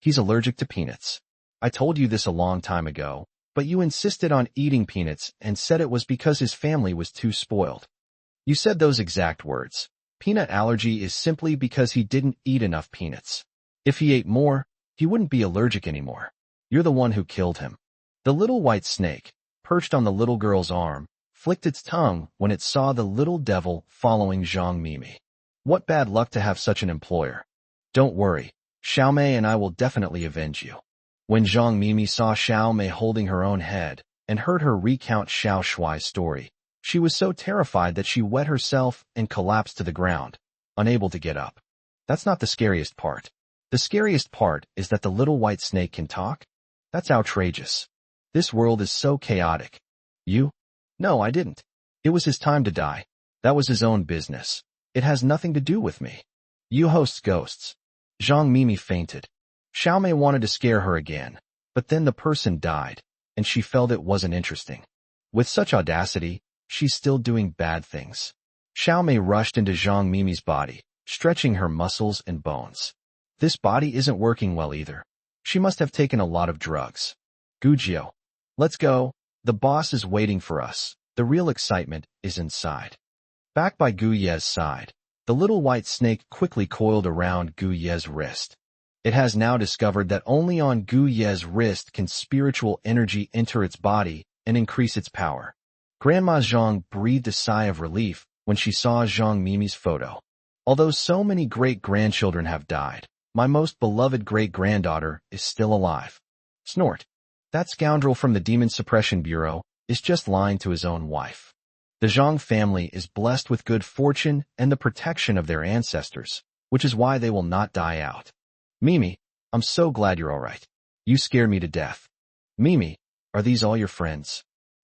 He's allergic to peanuts. I told you this a long time ago, but you insisted on eating peanuts and said it was because his family was too spoiled. You said those exact words. Peanut allergy is simply because he didn't eat enough peanuts. If he ate more, he wouldn't be allergic anymore. You're the one who killed him. The little white snake, perched on the little girl's arm, flicked its tongue when it saw the little devil following Zhang Mimi. What bad luck to have such an employer. Don't worry, Xiao Mei and I will definitely avenge you. When Zhang Mimi saw Xiao Mei holding her own head and heard her recount Xiao Shuai's story, she was so terrified that she wet herself and collapsed to the ground, unable to get up. That's not the scariest part. The scariest part is that the little white snake can talk? That's outrageous. This world is so chaotic. You? No, I didn't. It was his time to die. That was his own business. It has nothing to do with me. You host ghosts. Zhang Mimi fainted. Xiao Mei wanted to scare her again, but then the person died, and she felt it wasn't interesting. With such audacity, she's still doing bad things. Xiao Mei rushed into Zhang Mimi's body, stretching her muscles and bones. This body isn't working well either. She must have taken a lot of drugs. Gujio, let's go. The boss is waiting for us. The real excitement is inside. Back by Gu Ye's side, the little white snake quickly coiled around Gu Ye's wrist. It has now discovered that only on Gu Ye's wrist can spiritual energy enter its body and increase its power. Grandma Zhang breathed a sigh of relief when she saw Zhang Mimi's photo. Although so many great-grandchildren have died, my most beloved great-granddaughter is still alive. Snort. That scoundrel from the Demon Suppression Bureau is just lying to his own wife. The Zhang family is blessed with good fortune and the protection of their ancestors, which is why they will not die out. Mimi, I'm so glad you're all right. You scared me to death. Mimi, are these all your friends?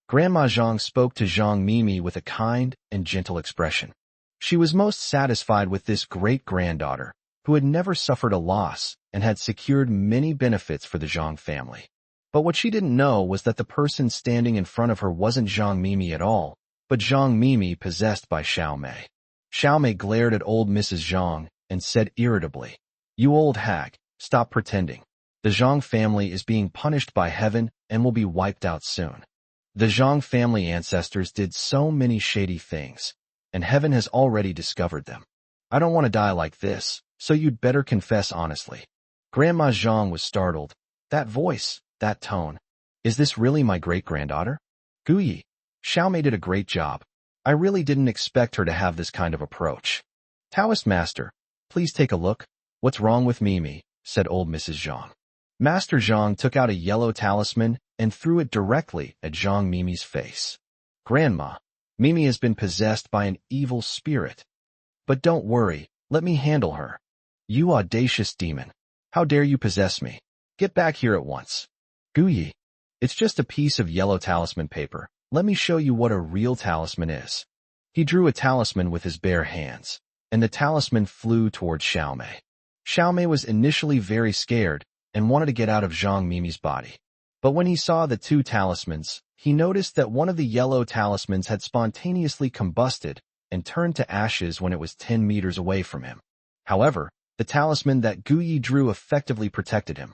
Grandma Zhang spoke to Zhang Mimi with a kind and gentle expression. She was most satisfied with this great-granddaughter, who had never suffered a loss and had secured many benefits for the Zhang family. But what she didn't know was that the person standing in front of her wasn't Zhang Mimi at all, but Zhang Mimi possessed by Xiao Mei. Xiao Mei glared at old Mrs. Zhang and said irritably, You old hag, stop pretending. The Zhang family is being punished by heaven and will be wiped out soon. The Zhang family ancestors did so many shady things, and heaven has already discovered them. I don't want to die like this, so you'd better confess honestly. Grandma Zhang was startled. That voice, that tone. Is this really my great-granddaughter? Guyi, Xiao Mei did a great job. I really didn't expect her to have this kind of approach. Taoist Master, please take a look. What's wrong with Mimi? Said old Mrs. Zhang. Master Zhang took out a yellow talisman and threw it directly at Zhang Mimi's face. Grandma, Mimi has been possessed by an evil spirit. But don't worry, let me handle her. You audacious demon. How dare you possess me? Get back here at once. Guyi. It's just a piece of yellow talisman paper. Let me show you what a real talisman is. He drew a talisman with his bare hands, and the talisman flew towards Xiaomei. Xiaomei was initially very scared and wanted to get out of Zhang Mimi's body. But when he saw the two talismans, he noticed that one of the yellow talismans had spontaneously combusted and turned to ashes when it was 10 meters away from him. However, the talisman that Guyi drew effectively protected him.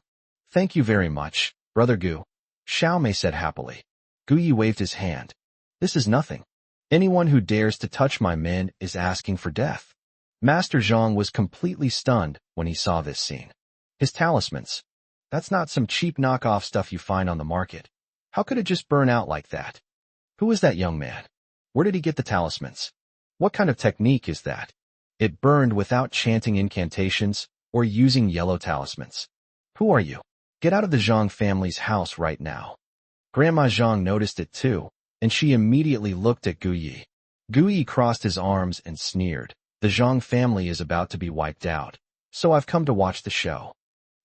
Thank you very much, Brother Gu, Xiaomei said happily. Guyi waved his hand. This is nothing. Anyone who dares to touch my men is asking for death. Master Zhang was completely stunned when he saw this scene. His talismans. That's not some cheap knockoff stuff you find on the market. How could it just burn out like that? Who is that young man? Where did he get the talismans? What kind of technique is that? It burned without chanting incantations or using yellow talismans. Who are you? Get out of the Zhang family's house right now. Grandma Zhang noticed it too, and she immediately looked at Guyi. Guyi crossed his arms and sneered. The Zhang family is about to be wiped out, so I've come to watch the show.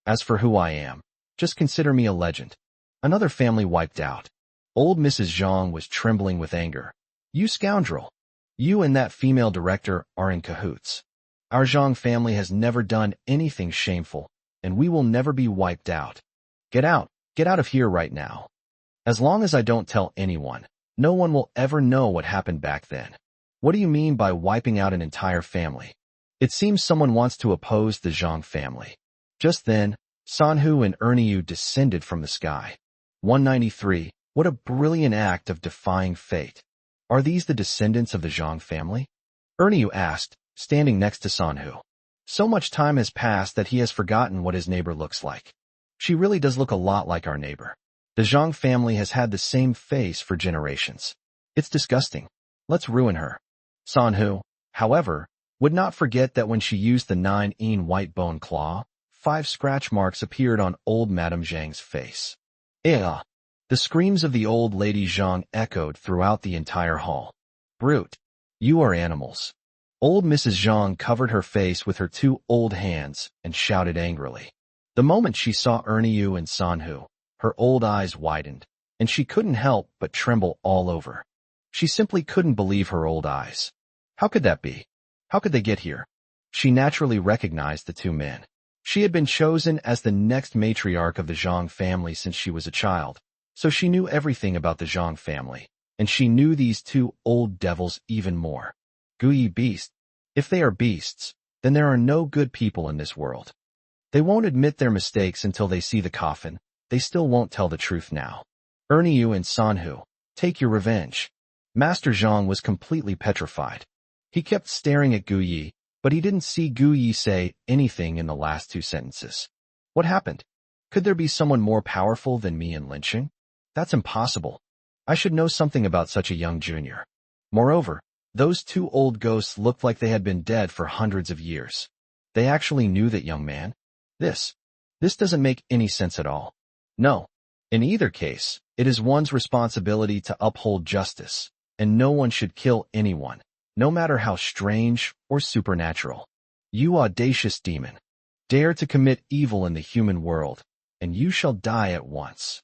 As for who I am, just consider me a legend. Another family wiped out. Old Mrs. Zhang was trembling with anger. You scoundrel! You and that female director are in cahoots. Our Zhang family has never done anything shameful, and we will never be wiped out. Get out of here right now. As long as I don't tell anyone, no one will ever know what happened back then. What do you mean by wiping out an entire family? It seems someone wants to oppose the Zhang family. Just then, Sanhu and Erniu descended from the sky. 193. What a brilliant act of defying fate. Are these the descendants of the Zhang family? Erniu asked, standing next to Sanhu. So much time has passed that he has forgotten what his neighbor looks like. She really does look a lot like our neighbor. The Zhang family has had the same face for generations. It's disgusting. Let's ruin her. Sanhu, however, would not forget that when she used the 9-in white bone claw, 5 scratch marks appeared on old Madame Zhang's face. Eh! The screams of the old lady Zhang echoed throughout the entire hall. Brute! You are animals. Old Mrs. Zhang covered her face with her 2 old hands and shouted angrily. The moment she saw Erniu and Sanhu, her old eyes widened, and she couldn't help but tremble all over. She simply couldn't believe her old eyes. How could that be? How could they get here? She naturally recognized the 2 men. She had been chosen as the next matriarch of the Zhang family since she was a child, so she knew everything about the Zhang family, and she knew these 2 old devils even more. Guyi beast. If they are beasts, then there are no good people in this world. They won't admit their mistakes until they see the coffin. They still won't tell the truth now. Erniu and Sanhu, take your revenge. Master Zhang was completely petrified. He kept staring at Guyi, but he didn't see Guyi say anything in the last 2 sentences. What happened? Could there be someone more powerful than me in lynching? That's impossible. I should know something about such a young junior. Moreover, those 2 old ghosts looked like they had been dead for hundreds of years. They actually knew that young man? This doesn't make any sense at all. No. In either case, it is one's responsibility to uphold justice, and no one should kill anyone, no matter how strange or supernatural. You audacious demon, dare to commit evil in the human world, and you shall die at once.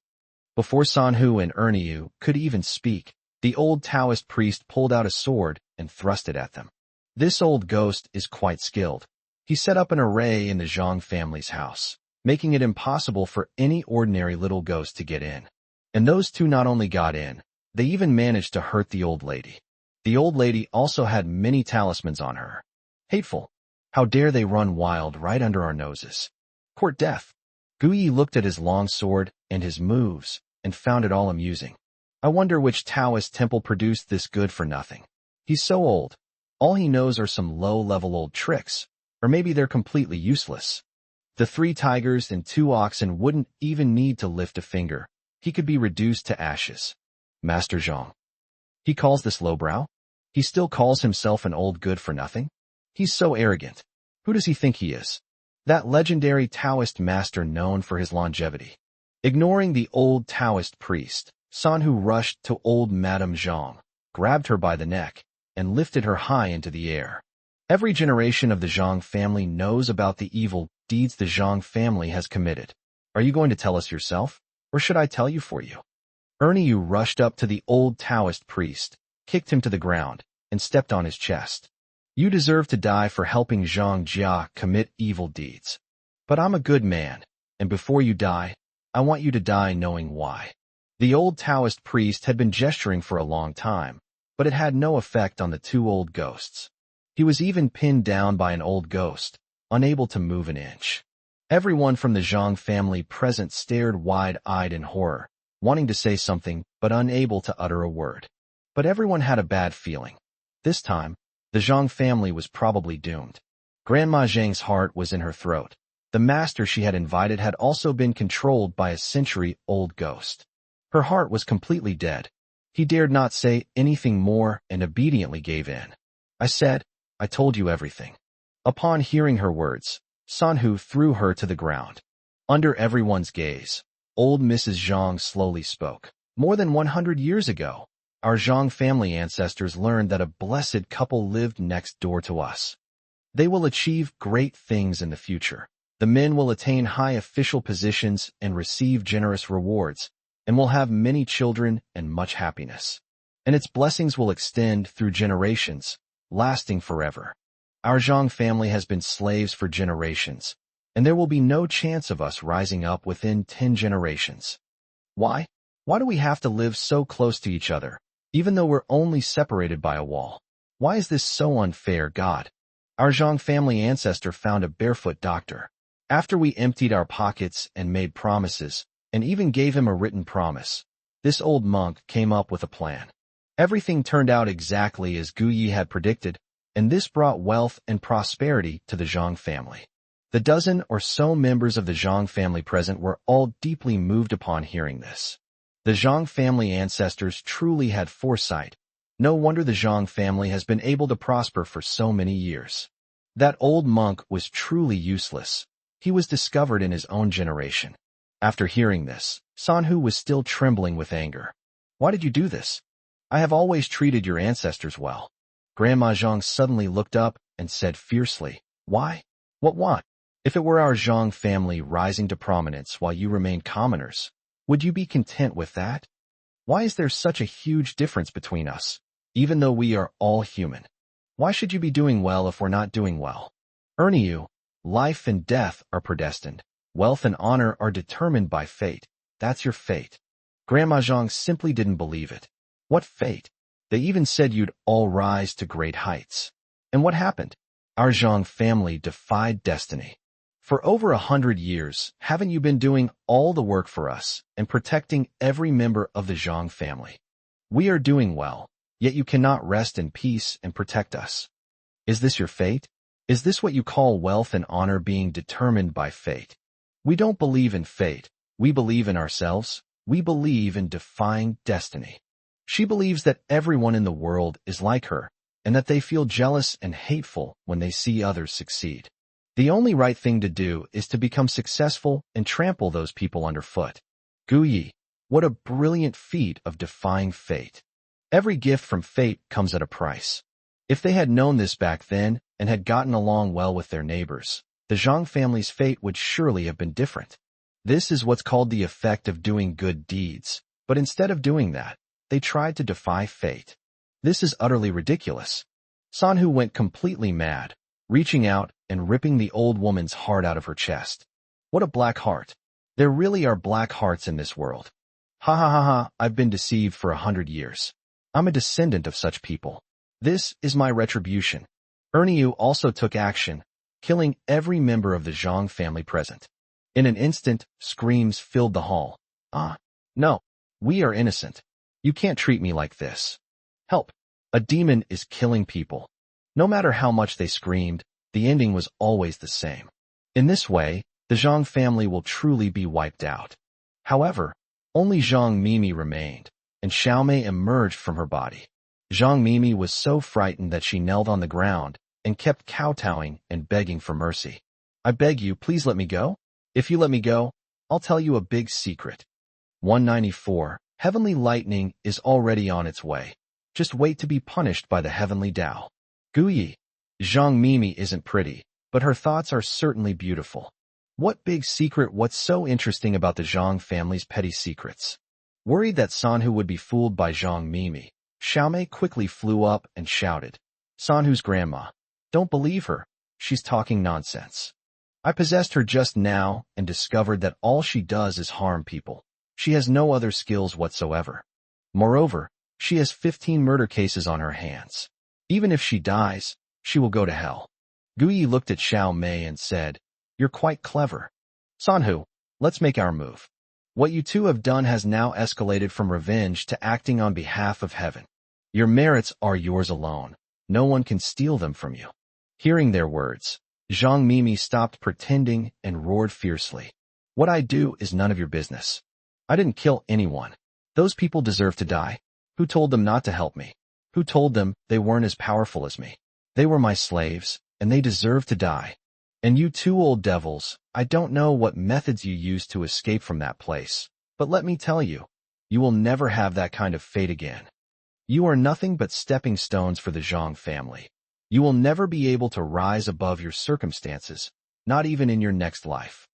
Before Sanhu and Erniu could even speak, the old Taoist priest pulled out a sword and thrust it at them. This old ghost is quite skilled. He set up an array in the Zhang family's house, making it impossible for any ordinary little ghost to get in. And those 2 not only got in, they even managed to hurt the old lady. The old lady also had many talismans on her. Hateful. How dare they run wild right under our noses. Court death. Guyi looked at his long sword and his moves and found it all amusing. I wonder which Taoist temple produced this good for nothing. He's so old. All he knows are some low-level old tricks, or maybe they're completely useless. The 3 tigers and 2 oxen wouldn't even need to lift a finger. He could be reduced to ashes. Master Zhang. He calls this lowbrow? He still calls himself an old good for nothing? He's so arrogant. Who does he think he is? That legendary Taoist master known for his longevity. Ignoring the old Taoist priest, Sanhu rushed to old Madame Zhang. grabbed her by the neck, and lifted her high into the air. Every generation of the Zhang family knows about the evil deeds the Zhang family has committed. Are you going to tell us yourself, or should I tell you for you? Yu rushed up to the old Taoist priest, kicked him to the ground, and stepped on his chest. You deserve to die for helping Zhang Jia commit evil deeds. But I'm a good man, and before you die, I want you to die knowing why. The old Taoist priest had been gesturing for a long time, but it had no effect on the two old ghosts. He was even pinned down by an old ghost, unable to move an inch. Everyone from the Zhang family present stared wide-eyed in horror, wanting to say something but unable to utter a word. But everyone had a bad feeling. This time, the Zhang family was probably doomed. Grandma Zhang's heart was in her throat. The master she had invited had also been controlled by a century-old ghost. Her heart was completely dead. He dared not say anything more and obediently gave in. I told you everything. Upon hearing her words, Sanhu threw her to the ground. Under everyone's gaze, old Mrs. Zhang slowly spoke. More than 100 years ago, our Zhang family ancestors learned that a blessed couple lived next door to us. They will achieve great things in the future. The men will attain high official positions and receive generous rewards, and will have many children and much happiness. And its blessings will extend through generations, lasting forever. Our Zhang family has been slaves for generations, and there will be no chance of us rising up within 10 generations. Why? Why do we have to live so close to each other, even though we're only separated by a wall? Why is this so unfair, God? Our Zhang family ancestor found a barefoot doctor. After we emptied our pockets and made promises, and even gave him a written promise, this old monk came up with a plan. Everything turned out exactly as Gu Yi had predicted, and this brought wealth and prosperity to the Zhang family. The dozen or so members of the Zhang family present were all deeply moved upon hearing this. The Zhang family ancestors truly had foresight. No wonder the Zhang family has been able to prosper for so many years. That old monk was truly useless. He was discovered in his own generation. After hearing this, Sanhu was still trembling with anger. Why did you do this? I have always treated your ancestors well. Grandma Zhang suddenly looked up and said fiercely, Why? What? If it were our Zhang family rising to prominence while you remained commoners, would you be content with that? Why is there such a huge difference between us, even though we are all human? Why should you be doing well if we're not doing well? You, life and death are predestined. Wealth and honor are determined by fate. That's your fate. Grandma Zhang simply didn't believe it. What fate? They even said you'd all rise to great heights. And what happened? Our Zhang family defied destiny. For over 100 years, haven't you been doing all the work for us and protecting every member of the Zhang family? We are doing well, yet you cannot rest in peace and protect us. Is this your fate? Is this what you call wealth and honor being determined by fate? We don't believe in fate. We believe in ourselves. We believe in defying destiny. She believes that everyone in the world is like her, and that they feel jealous and hateful when they see others succeed. The only right thing to do is to become successful and trample those people underfoot. Gu Yi, what a brilliant feat of defying fate. Every gift from fate comes at a price. If they had known this back then and had gotten along well with their neighbors, the Zhang family's fate would surely have been different. This is what's called the effect of doing good deeds, but instead of doing that, they tried to defy fate. This is utterly ridiculous. Sanhu went completely mad, reaching out and ripping the old woman's heart out of her chest. What a black heart. There really are black hearts in this world. Ha ha ha ha, I've been deceived for 100 years. I'm a descendant of such people. This is my retribution. Yu also took action, killing every member of the Zhang family present. In an instant, screams filled the hall. No, we are innocent. You can't treat me like this. Help! A demon is killing people. No matter how much they screamed, the ending was always the same. In this way, the Zhang family will truly be wiped out. However, only Zhang Mimi remained, and Xiaomei emerged from her body. Zhang Mimi was so frightened that she knelt on the ground and kept kowtowing and begging for mercy. I beg you, please let me go. If you let me go, I'll tell you a big secret. 194. Heavenly lightning is already on its way. Just wait to be punished by the heavenly Tao. Guyi. Zhang Mimi isn't pretty, but her thoughts are certainly beautiful. What big secret? What's so interesting about the Zhang family's petty secrets? Worried that Sanhu would be fooled by Zhang Mimi, Xiaomei quickly flew up and shouted, Sanhu's grandma. Don't believe her. She's talking nonsense. I possessed her just now and discovered that all she does is harm people. She has no other skills whatsoever. Moreover, she has 15 murder cases on her hands. Even if she dies, she will go to hell. Guyi looked at Xiaomei and said, You're quite clever. Sanhu, let's make our move. What you two have done has now escalated from revenge to acting on behalf of heaven. Your merits are yours alone. No one can steal them from you. Hearing their words, Zhang Mimi stopped pretending and roared fiercely. What I do is none of your business. I didn't kill anyone. Those people deserve to die. Who told them not to help me? Who told them they weren't as powerful as me? They were my slaves, and they deserve to die. And you two old devils, I don't know what methods you used to escape from that place, but let me tell you, you will never have that kind of fate again. You are nothing but stepping stones for the Zhang family. You will never be able to rise above your circumstances, not even in your next life.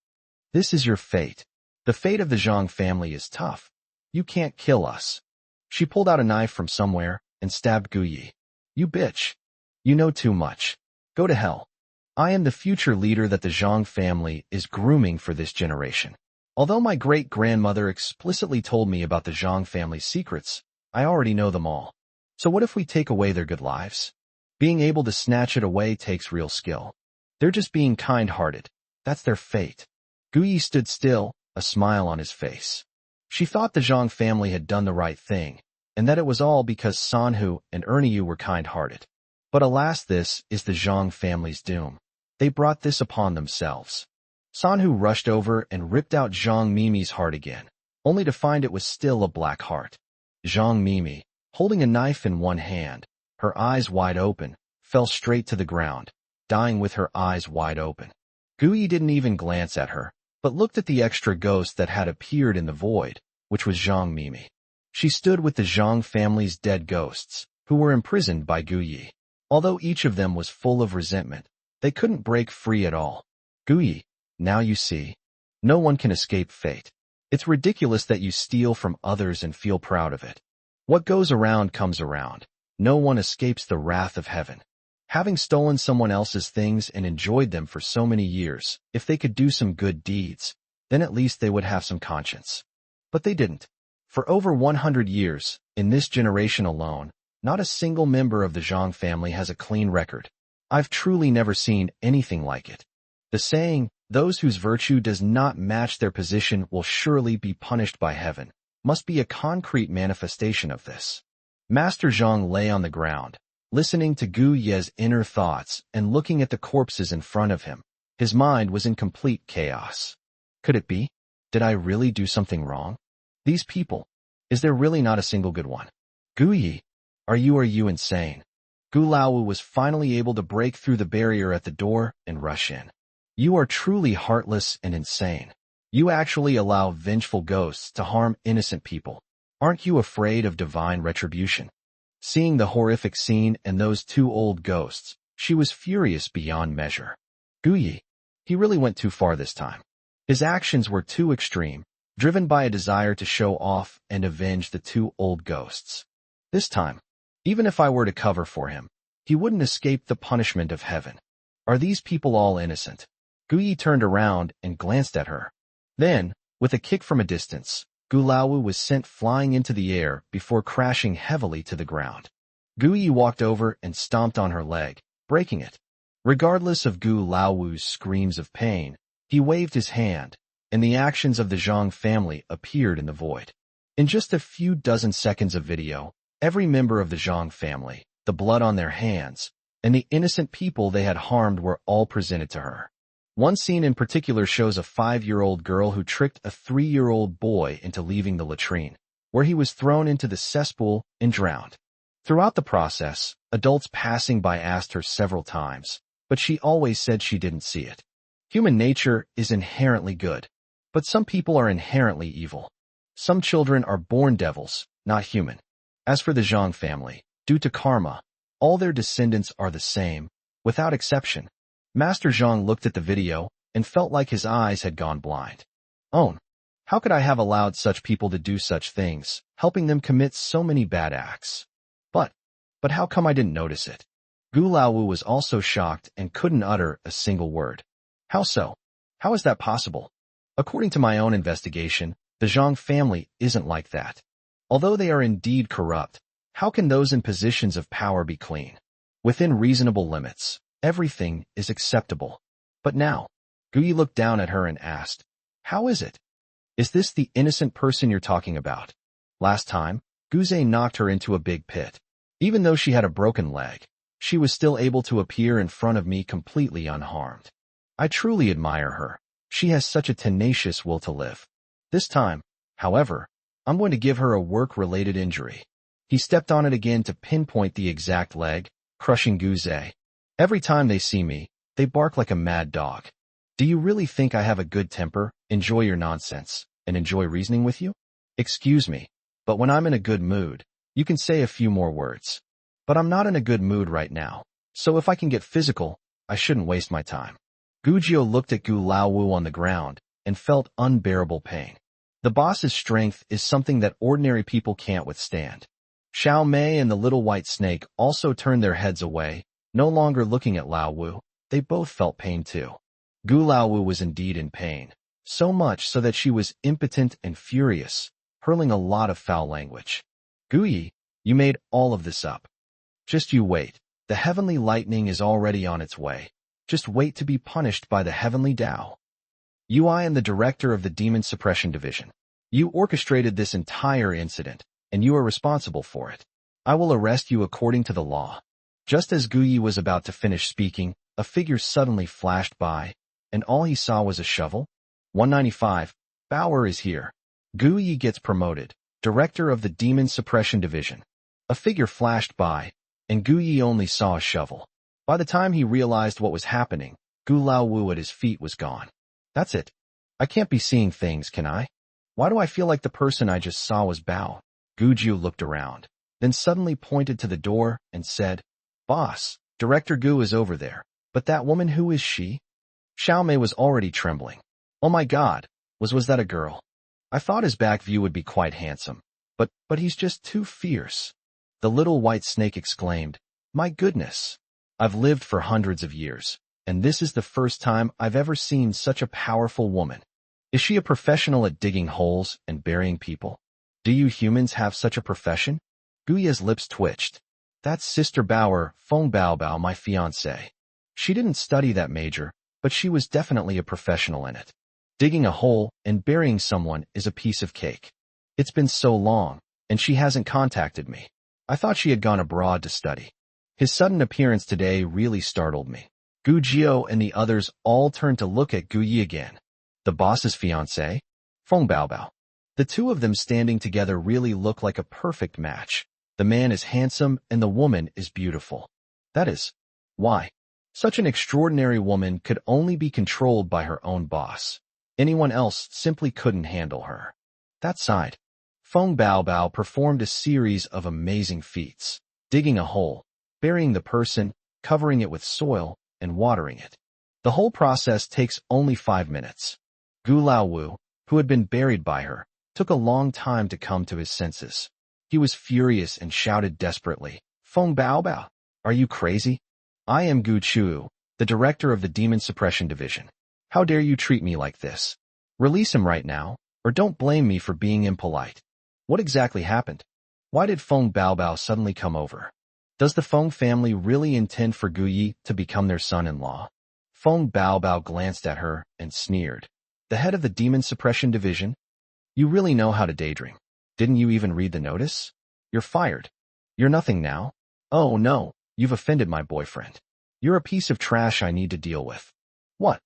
This is your fate. The fate of the Zhang family is tough. You can't kill us. She pulled out a knife from somewhere and stabbed Guyi. You bitch. You know too much. Go to hell. I am the future leader that the Zhang family is grooming for this generation. Although my great-grandmother explicitly told me about the Zhang family's secrets, I already know them all. So what if we take away their good lives? Being able to snatch it away takes real skill. They're just being kind-hearted. That's their fate. Guyi stood still, a smile on his face. She thought the Zhang family had done the right thing, and that it was all because Sanhu and Erniu were kind-hearted. But alas, this is the Zhang family's doom. They brought this upon themselves. Sanhu rushed over and ripped out Zhang Mimi's heart again, only to find it was still a black heart. Zhang Mimi, holding a knife in one hand, her eyes wide open, fell straight to the ground, dying with her eyes wide open. Guyi didn't even glance at her, but looked at the extra ghost that had appeared in the void, which was Zhang Mimi. She stood with the Zhang family's dead ghosts, who were imprisoned by Guyi. Although each of them was full of resentment, they couldn't break free at all. Guyi, now you see. No one can escape fate. It's ridiculous that you steal from others and feel proud of it. What goes around comes around. No one escapes the wrath of heaven. Having stolen someone else's things and enjoyed them for so many years, if they could do some good deeds, then at least they would have some conscience. But they didn't. For over 100 years, in this generation alone, not a single member of the Zhang family has a clean record. I've truly never seen anything like it. The saying, those whose virtue does not match their position will surely be punished by heaven, must be a concrete manifestation of this. Master Zhang lay on the ground, listening to Gu Ye's inner thoughts and looking at the corpses in front of him. His mind was in complete chaos. Could it be? Did I really do something wrong? These people, is there really not a single good one? Gu Ye, are you insane? Gu Laowu was finally able to break through the barrier at the door and rush in. You are truly heartless and insane. You actually allow vengeful ghosts to harm innocent people. Aren't you afraid of divine retribution? Seeing the horrific scene and those two old ghosts, she was furious beyond measure. Guyi, he really went too far this time. His actions were too extreme, driven by a desire to show off and avenge the two old ghosts. This time, even if I were to cover for him, he wouldn't escape the punishment of heaven. Are these people all innocent? Guyi turned around and glanced at her. Then, with a kick from a distance, Gu Laowu was sent flying into the air before crashing heavily to the ground. Guyi walked over and stomped on her leg, breaking it. Regardless of Gu Laowu's screams of pain, he waved his hand, and the actions of the Zhang family appeared in the void. In just a few dozen seconds of video, every member of the Zhang family, the blood on their hands, and the innocent people they had harmed were all presented to her. One scene in particular shows a 5-year-old girl who tricked a 3-year-old boy into leaving the latrine, where he was thrown into the cesspool and drowned. Throughout the process, adults passing by asked her several times, but she always said she didn't see it. Human nature is inherently good, but some people are inherently evil. Some children are born devils, not human. As for the Zhang family, Due to karma, all their descendants are the same, without exception. Master Zhang looked at the video and felt like his eyes had gone blind. Oh, how could I have allowed such people to do such things, helping them commit so many bad acts? But how come I didn't notice it? Gu Laowu was also shocked and couldn't utter a single word. How so? How is that possible? According to my own investigation, the Zhang family isn't like that. Although they are indeed corrupt, how can those in positions of power be clean? Within reasonable limits, everything is acceptable. But now, Guyi looked down at her and asked, how is it? Is this the innocent person you're talking about? Last time, Guze knocked her into a big pit. Even though she had a broken leg, she was still able to appear in front of me completely unharmed. I truly admire her. She has such a tenacious will to live. This time, however, I'm going to give her a work-related injury. He stepped on it again to pinpoint the exact leg, crushing Guze. Every time they see me, they bark like a mad dog. Do you really think I have a good temper, enjoy your nonsense, and enjoy reasoning with you? Excuse me, but when I'm in a good mood, you can say a few more words. But I'm not in a good mood right now, so if I can get physical, I shouldn't waste my time. Gujio looked at Gu Laowu on the ground and felt unbearable pain. The boss's strength is something that ordinary people can't withstand. Xiao Mei and the little white snake also turned their heads away, no longer looking at Laowu. They both felt pain too. Gu Laowu was indeed in pain, so much so that she was impotent and furious, hurling a lot of foul language. Guyi, you made all of this up. Just you wait. The heavenly lightning is already on its way. Just wait to be punished by the heavenly Tao. I am the director of the Demon Suppression Division. You orchestrated this entire incident, and you are responsible for it. I will arrest you according to the law. Just as Guyi was about to finish speaking, a figure suddenly flashed by, and all he saw was a shovel. 195. Bauer is here. Guyi gets promoted, director of the Demon Suppression Division. A figure flashed by, and Guyi only saw a shovel. By the time he realized what was happening, Gu Laowu at his feet was gone. That's it. I can't be seeing things, can I? Why do I feel like the person I just saw was Bao? Gujiu looked around, then suddenly pointed to the door and said, Boss, Director Gu is over there. But that woman, who is she? Xiao Mei was already trembling. Oh my God, was that a girl? I thought his back view would be quite handsome, but he's just too fierce. The little white snake exclaimed, My goodness. I've lived for hundreds of years, and this is the first time I've ever seen such a powerful woman. Is she a professional at digging holes and burying people? Do you humans have such a profession? Guya's lips twitched. That's Sister Bauer, Feng Baobao, my fiancée. She didn't study that major, but she was definitely a professional in it. Digging a hole and burying someone is a piece of cake. It's been so long, and she hasn't contacted me. I thought she had gone abroad to study. His sudden appearance today really startled me. Gu Jio and the others all turned to look at Gu Yi again. The boss's fiancée? Feng Baobao. The two of them standing together really look like a perfect match. The man is handsome and the woman is beautiful. That is why such an extraordinary woman could only be controlled by her own boss. Anyone else simply couldn't handle her. That side, Feng Baobao performed a series of amazing feats, digging a hole, burying the person, covering it with soil, and watering it. The whole process takes only 5 minutes. Gu Laowu, who had been buried by her, took a long time to come to his senses. He was furious and shouted desperately, Feng Baobao, are you crazy? I am Gu Chu, the director of the Demon Suppression Division. How dare you treat me like this? Release him right now, or don't blame me for being impolite. What exactly happened? Why did Feng Baobao suddenly come over? Does the Feng family really intend for Gu Yi to become their son-in-law? Feng Baobao glanced at her and sneered. The head of the Demon Suppression Division? You really know how to daydream. Didn't you even read the notice? You're fired. You're nothing now. Oh no, you've offended my boyfriend. You're a piece of trash I need to deal with. What?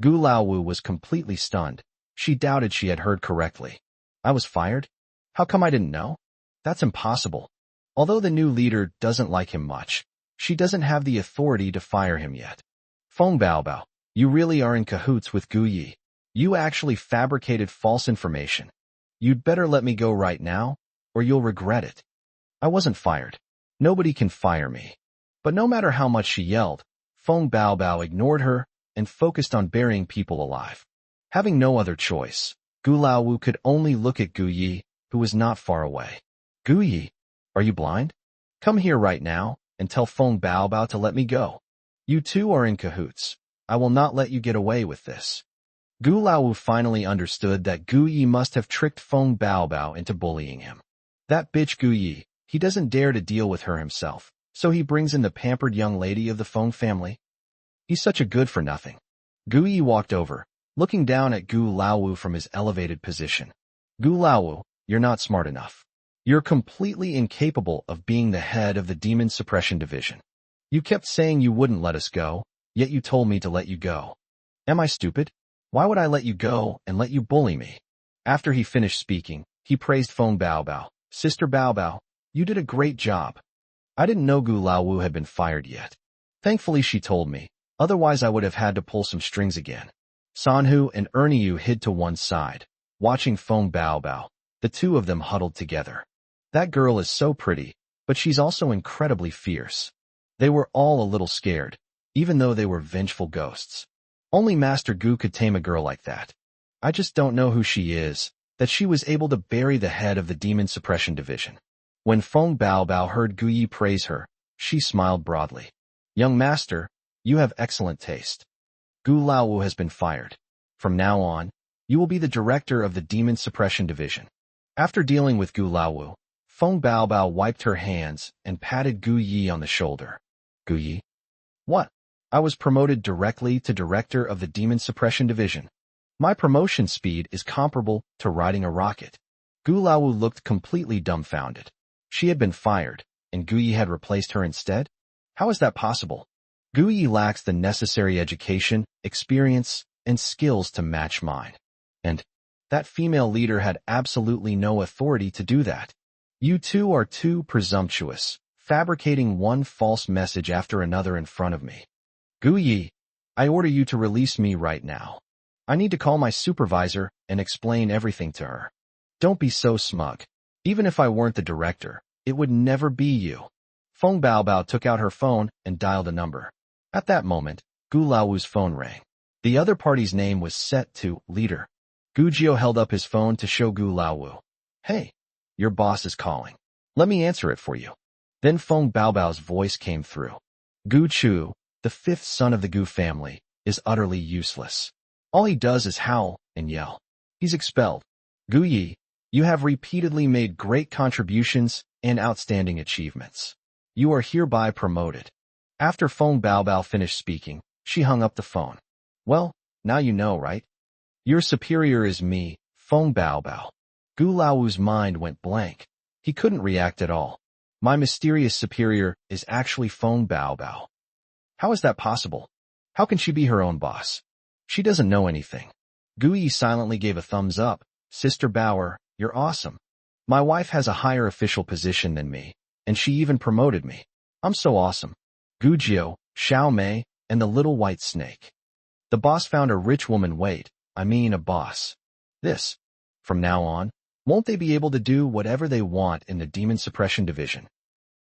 Gu Laowu was completely stunned. She doubted she had heard correctly. I was fired? How come I didn't know? That's impossible. Although the new leader doesn't like him much, she doesn't have the authority to fire him yet. Feng Baobao, you really are in cahoots with Gu Yi. You actually fabricated false information. You'd better let me go right now, or you'll regret it. I wasn't fired. Nobody can fire me. But no matter how much she yelled, Feng Baobao ignored her and focused on burying people alive. Having no other choice, Gu Laowu could only look at Gu Yi, who was not far away. Gu Yi, are you blind? Come here right now and tell Feng Baobao to let me go. You two are in cahoots. I will not let you get away with this. Gu Laowu finally understood that Gu Yi must have tricked Feng Baobao into bullying him. That bitch Gu Yi, he doesn't dare to deal with her himself, so he brings in the pampered young lady of the Feng family. He's such a good-for-nothing. Gu Yi walked over, looking down at Gu Laowu from his elevated position. Gu Laowu, you're not smart enough. You're completely incapable of being the head of the Demon Suppression Division. You kept saying you wouldn't let us go, yet you told me to let you go. Am I stupid? Why would I let you go and let you bully me? After he finished speaking, he praised Feng Baobao. Sister Baobao, you did a great job. I didn't know Gu Laowu had been fired yet. Thankfully she told me, otherwise I would have had to pull some strings again. Sanhu and Erniu hid to one side, watching Feng Baobao. The two of them huddled together. That girl is so pretty, but she's also incredibly fierce. They were all a little scared, even though they were vengeful ghosts. Only Master Gu could tame a girl like that. I just don't know who she is, that she was able to bury the head of the Demon Suppression Division. When Feng Baobao heard Gu Yi praise her, she smiled broadly. Young master, you have excellent taste. Gu Laowu has been fired. From now on, you will be the director of the Demon Suppression Division. After dealing with Gu Laowu, Feng Baobao wiped her hands and patted Gu Yi on the shoulder. Gu Yi? What? I was promoted directly to director of the Demon Suppression Division. My promotion speed is comparable to riding a rocket. Gu Laowu looked completely dumbfounded. She had been fired, and Gu Yi had replaced her instead? How is that possible? Gu Yi lacks the necessary education, experience, and skills to match mine. And that female leader had absolutely no authority to do that. You two are too presumptuous, fabricating one false message after another in front of me. Gu Yi, I order you to release me right now. I need to call my supervisor and explain everything to her. Don't be so smug. Even if I weren't the director, it would never be you. Feng Baobao took out her phone and dialed a number. At that moment, Gu Laowu's phone rang. The other party's name was set to leader. Gu Jiu held up his phone to show Gu Laowu. Hey, your boss is calling. Let me answer it for you. Then Feng Baobao's voice came through. Gu Chu, the fifth son of the Gu family, is utterly useless. All he does is howl and yell. He's expelled. Gu Yi, you have repeatedly made great contributions and outstanding achievements. You are hereby promoted. After Feng Baobao finished speaking, she hung up the phone. Well, now you know, right? Your superior is me, Feng Baobao. Gu Laowu's mind went blank. He couldn't react at all. My mysterious superior is actually Feng Baobao. How is that possible? How can she be her own boss? She doesn't know anything. Gu Yi silently gave a thumbs up. Sister Bauer, you're awesome. My wife has a higher official position than me, and she even promoted me. I'm so awesome. Gu Jiu, Xiao Mei, and the little white snake. The boss found a rich woman a boss. From now on, won't they be able to do whatever they want in the Demon Suppression Division?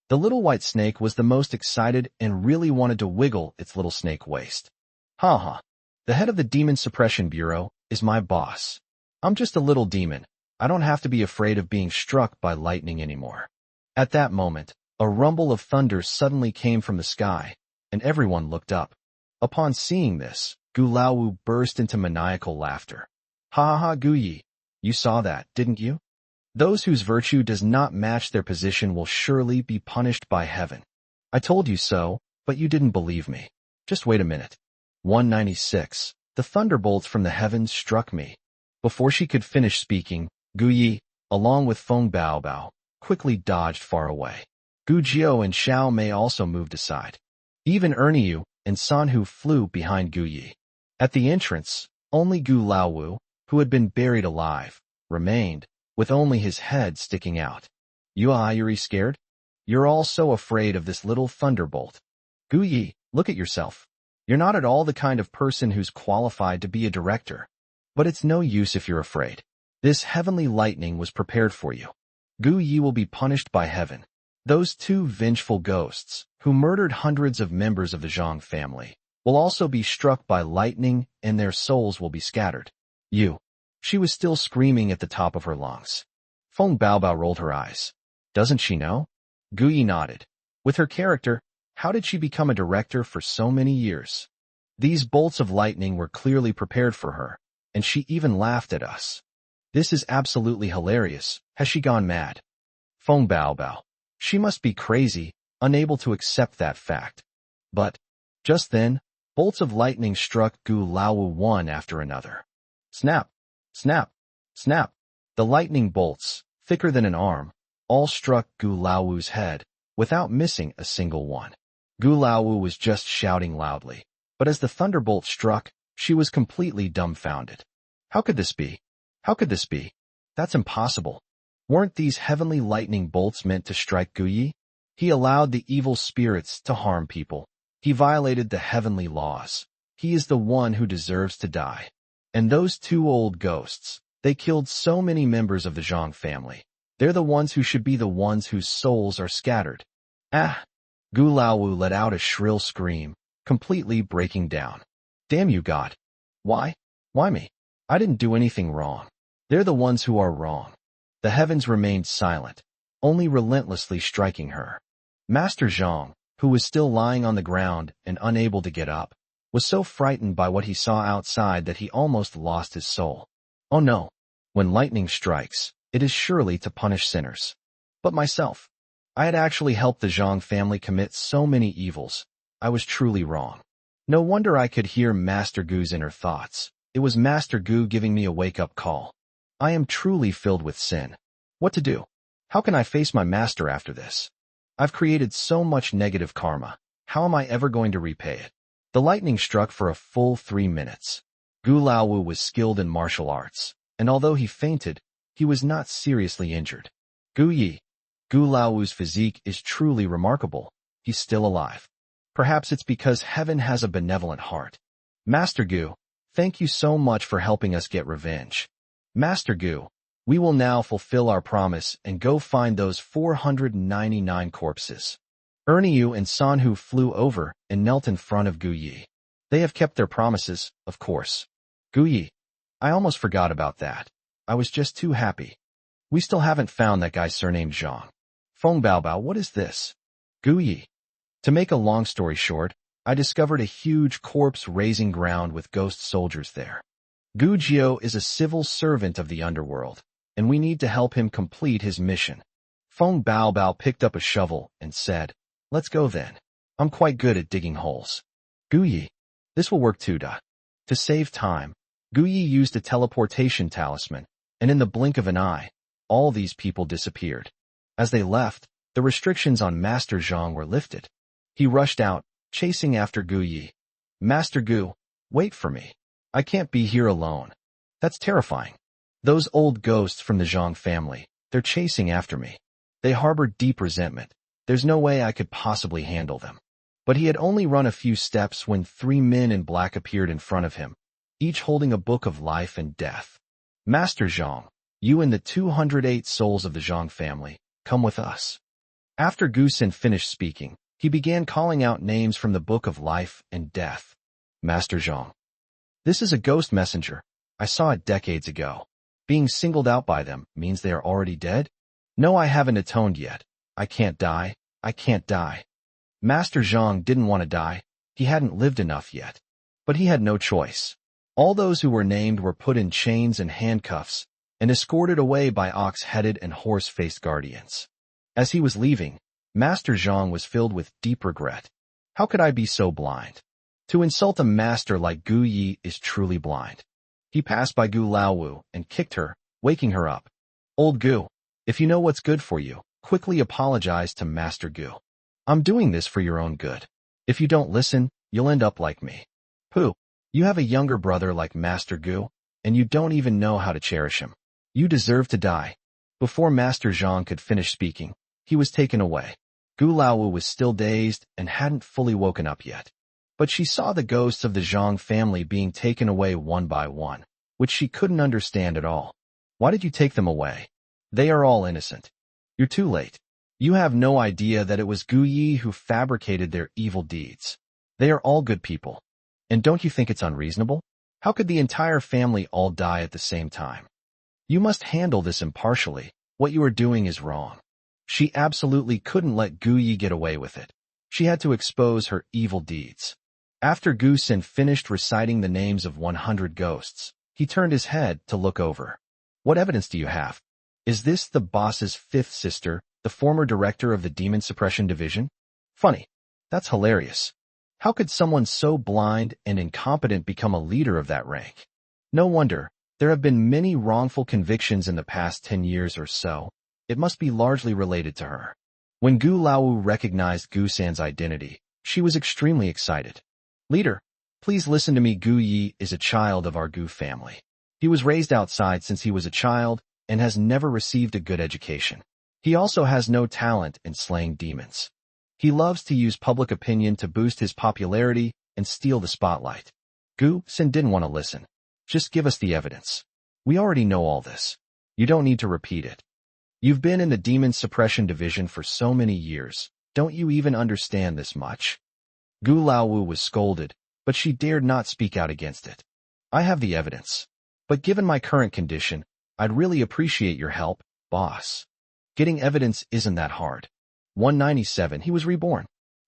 The little white snake was the most excited and really wanted to wiggle its little snake waist. Ha. The head of the Demon Suppression Bureau is my boss. I'm just a little demon. I don't have to be afraid of being struck by lightning anymore. At that moment, a rumble of thunder suddenly came from the sky, and everyone looked up. Upon seeing this, Gu Laowu burst into maniacal laughter. Ha, Gu Yi, you saw that, didn't you? Those whose virtue does not match their position will surely be punished by heaven. I told you so, but you didn't believe me. Just wait a minute. 196. The thunderbolts from the heavens struck me. Before she could finish speaking, Gu Yi, along with Feng Baobao, quickly dodged far away. Gu Jiu and Xiao Mei also moved aside. Even Erniu and Sanhu flew behind Gu Yi. At the entrance, only Gu Laowu, who had been buried alive, remained, with only his head sticking out. You are you scared? You're all so afraid of this little thunderbolt. Gu Yi, look at yourself. You're not at all the kind of person who's qualified to be a director. But it's no use if you're afraid. This heavenly lightning was prepared for you. Gu Yi will be punished by heaven. Those two vengeful ghosts, who murdered hundreds of members of the Zhang family, will also be struck by lightning and their souls will be scattered. You. She was still screaming at the top of her lungs. Feng Baobao rolled her eyes. Doesn't she know? Gu Yi nodded. With her character, how did she become a director for so many years? These bolts of lightning were clearly prepared for her, and she even laughed at us. This is absolutely hilarious. Has she gone mad? Feng Baobao. She must be crazy, unable to accept that fact. But, just then, bolts of lightning struck Gu Laowu one after another. Snap! Snap! Snap! The lightning bolts, thicker than an arm, all struck Gu Laowu's head, without missing a single one. Gu Laowu was just shouting loudly, but as the thunderbolt struck, she was completely dumbfounded. How could this be? How could this be? That's impossible. Weren't these heavenly lightning bolts meant to strike Gu Yi? He allowed the evil spirits to harm people. He violated the heavenly laws. He is the one who deserves to die. And those two old ghosts, they killed so many members of the Zhang family. They're the ones who should be the ones whose souls are scattered. Ah! Gu Laowu let out a shrill scream, completely breaking down. Damn you, God! Why? Why me? I didn't do anything wrong. They're the ones who are wrong. The heavens remained silent, only relentlessly striking her. Master Zhang, who was still lying on the ground and unable to get up, was so frightened by what he saw outside that he almost lost his soul. Oh no! When lightning strikes, it is surely to punish sinners. But myself, I had actually helped the Zhang family commit so many evils. I was truly wrong. No wonder I could hear Master Gu's inner thoughts. It was Master Gu giving me a wake-up call. I am truly filled with sin. What to do? How can I face my master after this? I've created so much negative karma. How am I ever going to repay it? The lightning struck for a full 3 minutes. Gu Laowu was skilled in martial arts, and although he fainted, he was not seriously injured. Gu Yi. Gu Laowu's physique is truly remarkable. He's still alive. Perhaps it's because heaven has a benevolent heart. Master Gu, thank you so much for helping us get revenge. Master Gu, we will now fulfill our promise and go find those 499 corpses. Erniu and Sanhu flew over and knelt in front of Gu Yi. They have kept their promises, of course. Gu Yi, I almost forgot about that. I was just too happy. We still haven't found that guy surnamed Zhang. Feng Baobao, what is this? Gu Yi. To make a long story short, I discovered a huge corpse-raising ground with ghost soldiers there. Gu Jiao is a civil servant of the underworld, and we need to help him complete his mission. Feng Baobao picked up a shovel and said, let's go then. I'm quite good at digging holes. Gu Yi, this will work too. To save time, Gu Yi used a teleportation talisman, and in the blink of an eye, all these people disappeared. As they left, the restrictions on Master Zhang were lifted. He rushed out, chasing after Gu Yi. Master Gu, wait for me. I can't be here alone. That's terrifying. Those old ghosts from the Zhang family, they're chasing after me. They harbor deep resentment. There's no way I could possibly handle them. But he had only run a few steps when 3 men in black appeared in front of him, each holding a book of life and death. Master Zhang, you and the 208 souls of the Zhang family, come with us. After Gu Xin finished speaking, he began calling out names from the book of life and death. Master Zhang. This is a ghost messenger. I saw it decades ago. Being singled out by them means they are already dead? No, I haven't atoned yet. I can't die. I can't die. Master Zhang didn't want to die. He hadn't lived enough yet. But he had no choice. All those who were named were put in chains and handcuffs and escorted away by ox-headed and horse-faced guardians. As he was leaving, Master Zhang was filled with deep regret. How could I be so blind? To insult a master like Gu Yi is truly blind. He passed by Gu Laowu and kicked her, waking her up. Old Gu, if you know what's good for you, quickly apologize to Master Gu. I'm doing this for your own good. If you don't listen, you'll end up like me. Pooh, you have a younger brother like Master Gu, and you don't even know how to cherish him. You deserve to die. Before Master Zhang could finish speaking, he was taken away. Gu Laowu was still dazed and hadn't fully woken up yet. But she saw the ghosts of the Zhang family being taken away one by one, which she couldn't understand at all. Why did you take them away? They are all innocent. You're too late. You have no idea that it was Gu Yi who fabricated their evil deeds. They are all good people. And don't you think it's unreasonable? How could the entire family all die at the same time? You must handle this impartially. What you are doing is wrong. She absolutely couldn't let Gu Yi get away with it. She had to expose her evil deeds. After Gu Xin finished reciting the names of 100 ghosts, he turned his head to look over. What evidence do you have? Is this the boss's fifth sister, the former director of the Demon Suppression Division? Funny. That's hilarious. How could someone so blind and incompetent become a leader of that rank? No wonder. There have been many wrongful convictions in the past 10 years or so. It must be largely related to her. When Gu Laowu recognized Gu San's identity, she was extremely excited. Leader, please listen to me. Gu Yi is a child of our Gu family. He was raised outside since he was a child and has never received a good education. He also has no talent in slaying demons. He loves to use public opinion to boost his popularity and steal the spotlight. Gu San didn't want to listen. Just give us the evidence. We already know all this. You don't need to repeat it. You've been in the Demon Suppression Division for so many years. Don't you even understand this much? Gu Laowu was scolded, but she dared not speak out against it. I have the evidence. But given my current condition, I'd really appreciate your help, boss. Getting evidence isn't that hard. 197. He was reborn.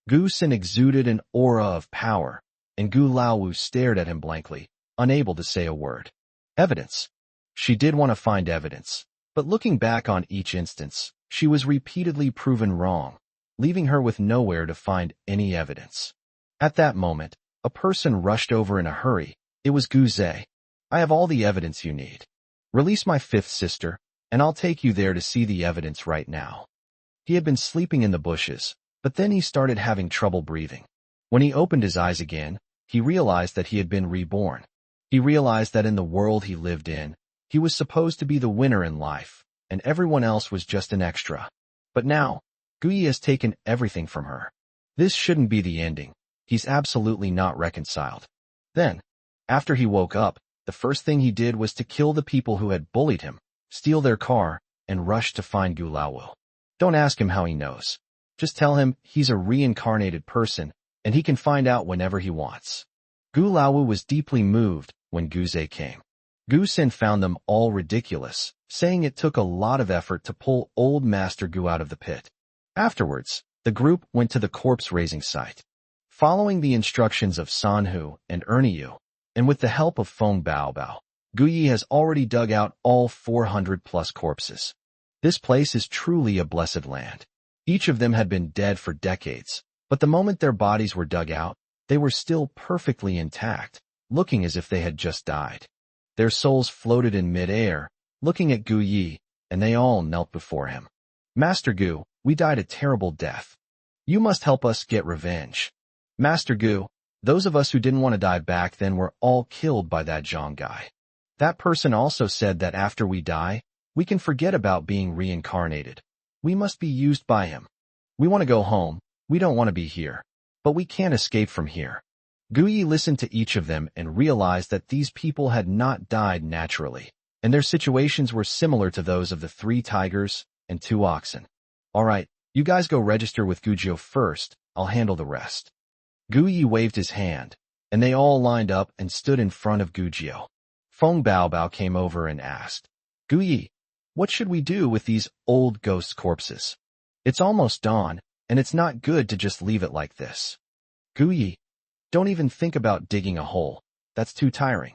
Gu San exuded an aura of power, and Gu Laowu stared at him blankly, unable to say a word. Evidence. She did want to find evidence, but looking back on each instance, she was repeatedly proven wrong, leaving her with nowhere to find any evidence. At that moment, a person rushed over in a hurry. It was Gu Zhe. I have all the evidence you need. Release my fifth sister, and I'll take you there to see the evidence right now. He had been sleeping in the bushes, but then he started having trouble breathing. When he opened his eyes again, he realized that he had been reborn. He realized that in the world he lived in, he was supposed to be the winner in life, and everyone else was just an extra. But now, Gu Yi has taken everything from her. This shouldn't be the ending. He's absolutely not reconciled. Then, after he woke up, the first thing he did was to kill the people who had bullied him, steal their car, and rush to find Gu Laowu. Don't ask him how he knows. Just tell him he's a reincarnated person, and he can find out whenever he wants. Gu Laowu was deeply moved when Gu Zhe came. Gu San found them all ridiculous, saying it took a lot of effort to pull old Master Gu out of the pit. Afterwards, the group went to the corpse-raising site. Following the instructions of Sanhu and Erniyu, and with the help of Feng Baobao, Gu Yi has already dug out all 400+ corpses. This place is truly a blessed land. Each of them had been dead for decades, but the moment their bodies were dug out, they were still perfectly intact, looking as if they had just died. Their souls floated in mid-air, looking at Gu Yi, and they all knelt before him. Master Gu, we died a terrible death. You must help us get revenge. Master Gu, those of us who didn't want to die back then were all killed by that Zhang guy. That person also said that after we die, we can forget about being reincarnated. We must be used by him. We want to go home. We don't want to be here. But we can't escape from here. Gu Yi listened to each of them and realized that these people had not died naturally, and their situations were similar to those of the 3 tigers and 2 oxen. All right, you guys go register with Gujio first. I'll handle the rest. Gu Yi waved his hand, and they all lined up and stood in front of Gujio. Feng Baobao came over and asked, Gu Yi, what should we do with these old ghost corpses? It's almost dawn, and it's not good to just leave it like this. Gu Yi, don't even think about digging a hole. That's too tiring.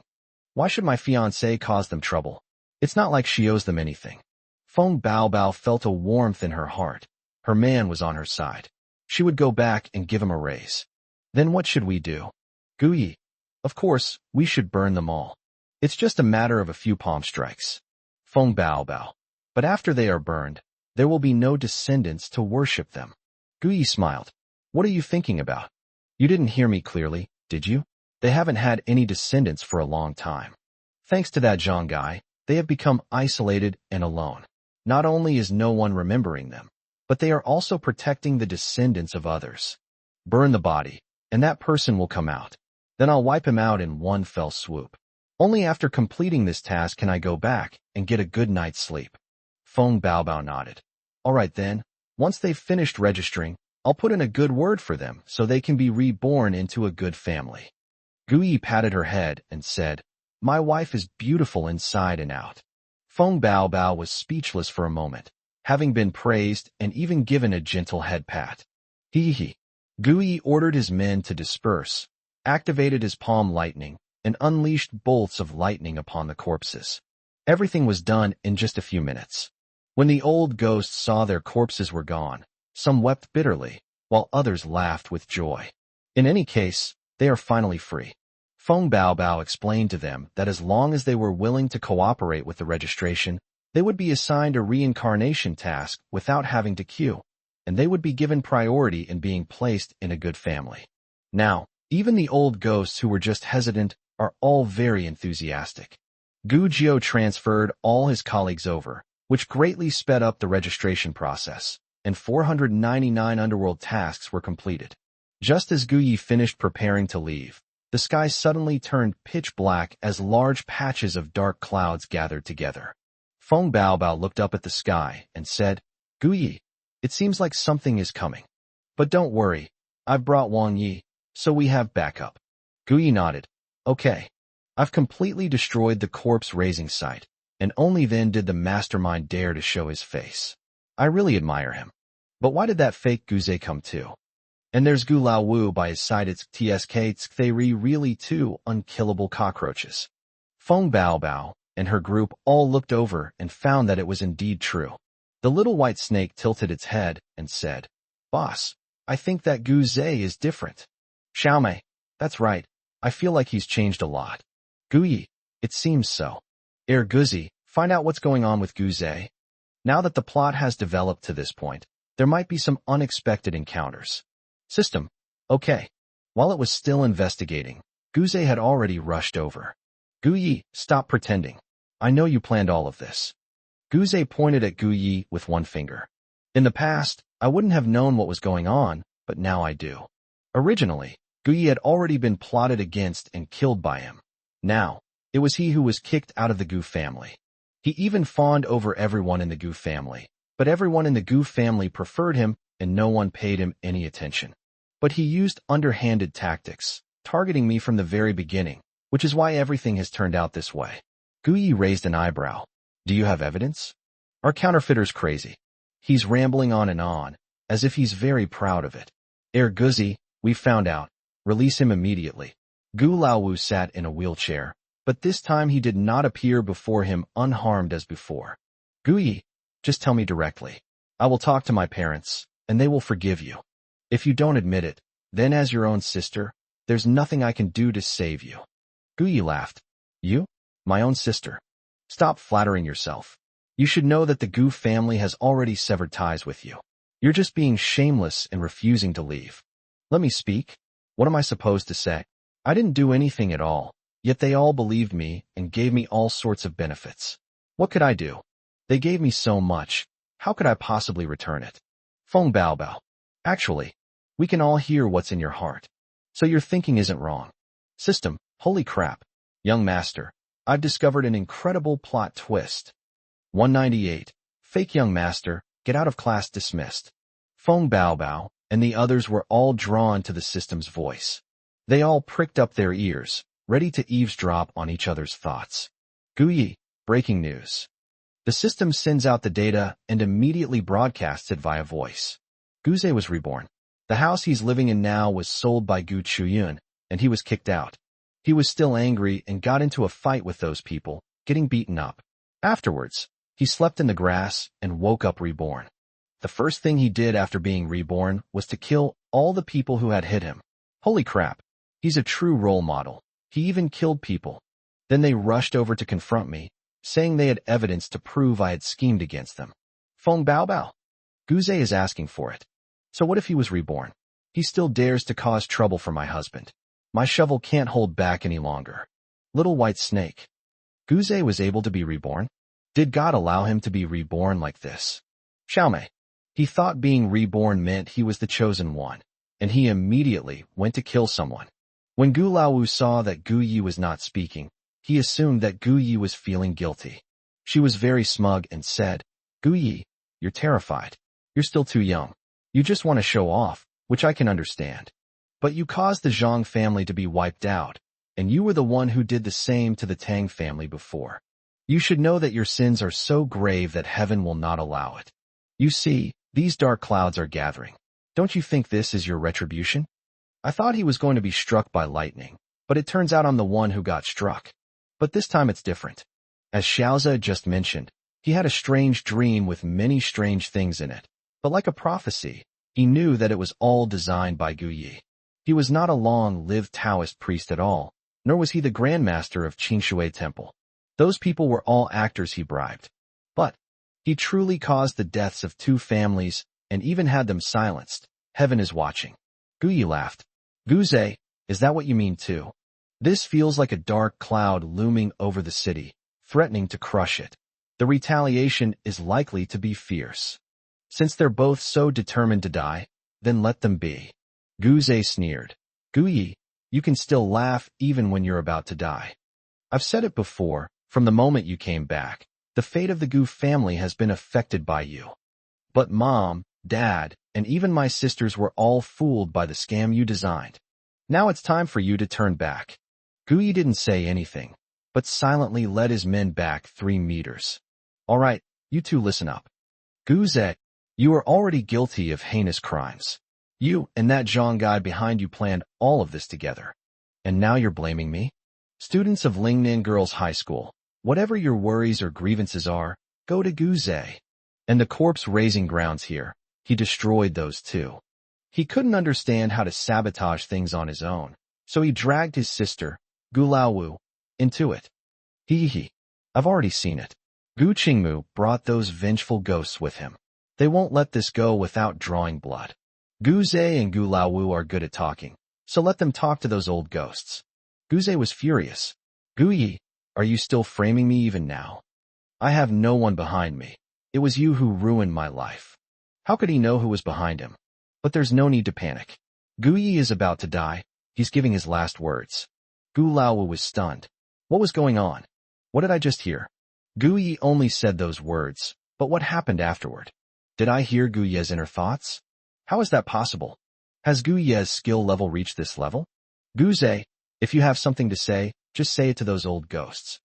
Why should my fiancée cause them trouble? It's not like she owes them anything. Feng Baobao felt a warmth in her heart. Her man was on her side. She would go back and give him a raise. Then what should we do? Gu Yi, of course, we should burn them all. It's just a matter of a few palm strikes. Feng Baobao. But after they are burned, there will be no descendants to worship them. Gu Yi smiled. What are you thinking about? You didn't hear me clearly, did you? They haven't had any descendants for a long time. Thanks to that Zhang guy, they have become isolated and alone. Not only is no one remembering them, but they are also protecting the descendants of others. Burn the body, and that person will come out. Then I'll wipe him out in one fell swoop. Only after completing this task can I go back and get a good night's sleep. Feng Baobao nodded. All right then, Once they've finished registering, I'll put in a good word for them so they can be reborn into a good family. Gu Yi patted her head and said, "My wife is beautiful inside and out." Feng Baobao was speechless for a moment, having been praised and even given a gentle head pat. Hee. Gu Yi ordered his men to disperse, activated his palm lightning, and unleashed bolts of lightning upon the corpses. Everything was done in just a few minutes. When the old ghosts saw their corpses were gone, some wept bitterly, while others laughed with joy. In any case, they are finally free. Feng Baobao explained to them that as long as they were willing to cooperate with the registration, they would be assigned a reincarnation task without having to queue, and they would be given priority in being placed in a good family. Now, even the old ghosts who were just hesitant are all very enthusiastic. Gu Jiu transferred all his colleagues over, which greatly sped up the registration process, and 499 underworld tasks were completed. Just as Gu Yi finished preparing to leave, the sky suddenly turned pitch black as large patches of dark clouds gathered together. Feng Baobao looked up at the sky and said, "Gu Yi, it seems like something is coming. But don't worry, I've brought Wang Yi, so we have backup." Gu Yi nodded. "Okay. I've completely destroyed the corpse-raising site, and only then did the mastermind dare to show his face. I really admire him. But why did that fake Guze come too? And there's Gu Lao Wu by his side. It's they really two unkillable cockroaches." Feng Baobao and her group all looked over and found that it was indeed true. The little white snake tilted its head and said, "Boss, I think that Guze is different." "Xiaomei, that's right. I feel like he's changed a lot." "Gu Yi, it seems so. Guzi, find out what's going on with Guze. Now that the plot has developed to this point, there might be some unexpected encounters." "System. Okay." While it was still investigating, Guze had already rushed over. "Gu Yi, stop pretending. I know you planned all of this." Guze pointed at Gu Yi with one finger. "In the past, I wouldn't have known what was going on, but now I do." Originally, Gu Yi had already been plotted against and killed by him. Now, it was he who was kicked out of the Gu family. He even fawned over everyone in the Gu family, but everyone in the Gu family preferred him and no one paid him any attention. But he used underhanded tactics, targeting me from the very beginning, which is why everything has turned out this way. Gu Yi raised an eyebrow. "Do you have evidence?" "Our counterfeiter's crazy. He's rambling on, as if he's very proud of it." Guzi, we found out. Release him immediately." Gu Laowu sat in a wheelchair, but this time he did not appear before him unharmed as before. "Gu Yi, just tell me directly. I will talk to my parents, and they will forgive you. If you don't admit it, then as your own sister, there's nothing I can do to save you." Gu Yi laughed. "You? My own sister? Stop flattering yourself. You should know that the Gu family has already severed ties with you. You're just being shameless and refusing to leave." "Let me speak. What am I supposed to say? I didn't do anything at all, yet they all believed me and gave me all sorts of benefits. What could I do? They gave me so much. How could I possibly return it?" Feng Baobao. "Actually, we can all hear what's in your heart. So your thinking isn't wrong." System. Holy crap. Young master, I've discovered an incredible plot twist. 198. Fake young master, get out of class dismissed. Feng Baobao and the others were all drawn to the system's voice. They all pricked up their ears, ready to eavesdrop on each other's thoughts. Gu Yi, breaking news. The system sends out the data and immediately broadcasts it via voice. Guze was reborn. The house he's living in now was sold by Gu Chuyun, and he was kicked out. He was still angry and got into a fight with those people, getting beaten up. Afterwards, he slept in the grass and woke up reborn. The first thing he did after being reborn was to kill all the people who had hit him. Holy crap. He's a true role model. He even killed people. Then they rushed over to confront me, saying they had evidence to prove I had schemed against them. Feng Baobao. Guze is asking for it. So what if he was reborn? He still dares to cause trouble for my husband. My shovel can't hold back any longer. Little white snake. Guze was able to be reborn? Did God allow him to be reborn like this? Xiaomei. He thought being reborn meant he was the chosen one, and he immediately went to kill someone. When Gu Laowu saw that Gu Yi was not speaking, he assumed that Gu Yi was feeling guilty. She was very smug and said, "Gu Yi, you're terrified. You're still too young. You just want to show off, which I can understand. But you caused the Zhang family to be wiped out, and you were the one who did the same to the Tang family before. You should know that your sins are so grave that heaven will not allow it. You see, these dark clouds are gathering. Don't you think this is your retribution? I thought he was going to be struck by lightning, but it turns out I'm the one who got struck. But this time it's different. As Xiaoza just mentioned, he had a strange dream with many strange things in it. But like a prophecy, he knew that it was all designed by Gu Yi. He was not a long-lived Taoist priest at all, nor was he the grandmaster of Qingshui Temple. Those people were all actors he bribed. But he truly caused the deaths of 2 families and even had them silenced. Heaven is watching. Gu Yi laughed. Guze, is that what you mean too? This feels like a dark cloud looming over the city, threatening to crush it. The retaliation is likely to be fierce. Since they're both so determined to die, then let them be. Guze sneered. Gu Yi, you can still laugh even when you're about to die. I've said it before, from the moment you came back, the fate of the Gu family has been affected by you. But Mom, Dad, and even my sisters were all fooled by the scam you designed. Now it's time for you to turn back. Gu Yi didn't say anything, but silently led his men back 3 meters. All right, you two listen up. Guze, you are already guilty of heinous crimes. You and that Zhang guy behind you planned all of this together. And now you're blaming me? Students of Lingnan Girls High School, whatever your worries or grievances are, go to Guze. And the corpse-raising grounds here, he destroyed those too. He couldn't understand how to sabotage things on his own, so he dragged his sister, Gu Laowu, into it. I've already seen it. Gu Qingmu brought those vengeful ghosts with him. They won't let this go without drawing blood. Guze and Gu Laowu are good at talking, so let them talk to those old ghosts. Guze was furious. Gu Yi, are you still framing me even now? I have no one behind me. It was you who ruined my life. How could he know who was behind him? But there's no need to panic. Gu Yi is about to die. He's giving his last words. Gu Laowu was stunned. What was going on? What did I just hear? Gu Yi only said those words, but what happened afterward? Did I hear Gu Ye's inner thoughts? How is that possible? Has Gu Ye's skill level reached this level? Guze, if you have something to say, just say it to those old ghosts.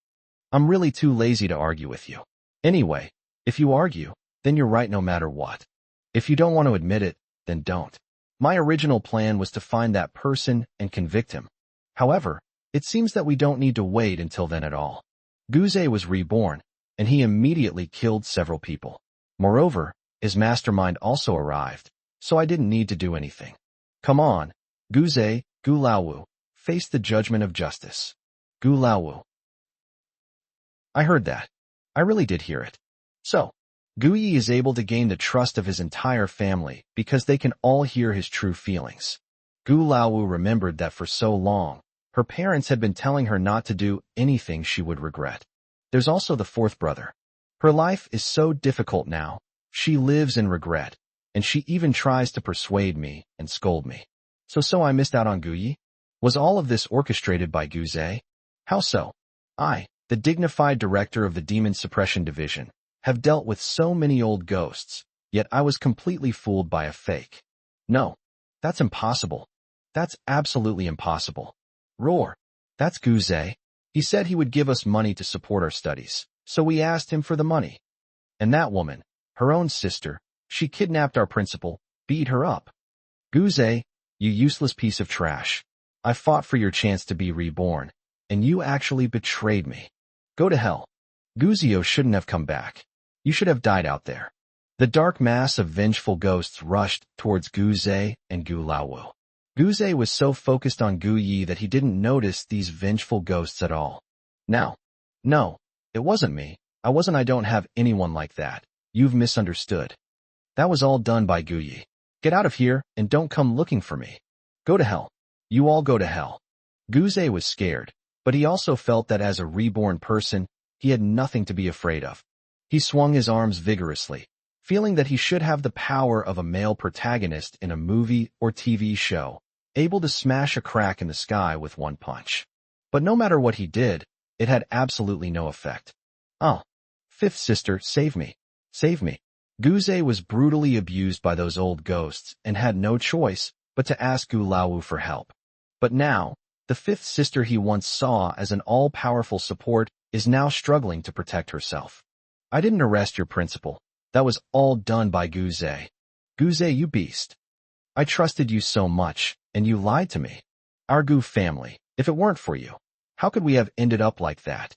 I'm really too lazy to argue with you. Anyway, if you argue, then you're right no matter what. If you don't want to admit it, then don't. My original plan was to find that person and convict him. However, it seems that we don't need to wait until then at all. Guze was reborn, and he immediately killed several people. Moreover, his mastermind also arrived, so I didn't need to do anything. Come on, Guze, Gu Laowu, face the judgment of justice. Gu Laowu. I heard that. I really did hear it. So, Gu Yi is able to gain the trust of his entire family because they can all hear his true feelings. Gu Laowu remembered that for so long, her parents had been telling her not to do anything she would regret. There's also the 4th brother. Her life is so difficult now, she lives in regret, and she even tries to persuade me and scold me. So I missed out on Gu Yi? Was all of this orchestrated by Guze? How so? I, the dignified director of the Demon Suppression Division, have dealt with so many old ghosts, yet I was completely fooled by a fake. No, that's impossible. That's absolutely impossible. Roar. That's Guze. He said he would give us money to support our studies, so we asked him for the money. And that woman, her own sister, she kidnapped our principal, beat her up. Guze, you useless piece of trash. I fought for your chance to be reborn, and you actually betrayed me. Go to hell. Guzio shouldn't have come back. You should have died out there. The dark mass of vengeful ghosts rushed towards Guze and Gu Laowu. Guze was so focused on Gu Yi that he didn't notice these vengeful ghosts at all. Now, no, it wasn't me. I don't have anyone like that. You've misunderstood. That was all done by Gu Yi. Get out of here and don't come looking for me. Go to hell. You all go to hell. Guze was scared, but he also felt that as a reborn person, he had nothing to be afraid of. He swung his arms vigorously, feeling that he should have the power of a male protagonist in a movie or TV show, able to smash a crack in the sky with one punch. But no matter what he did, it had absolutely no effect. Oh, 5th sister, save me. Save me. Guze was brutally abused by those old ghosts and had no choice but to ask Gu Laowu for help. But now, the fifth sister he once saw as an all-powerful support is now struggling to protect herself. I didn't arrest your principal. That was all done by Guze. Guze, you beast. I trusted you so much, and you lied to me. Our Gu family, if it weren't for you, how could we have ended up like that?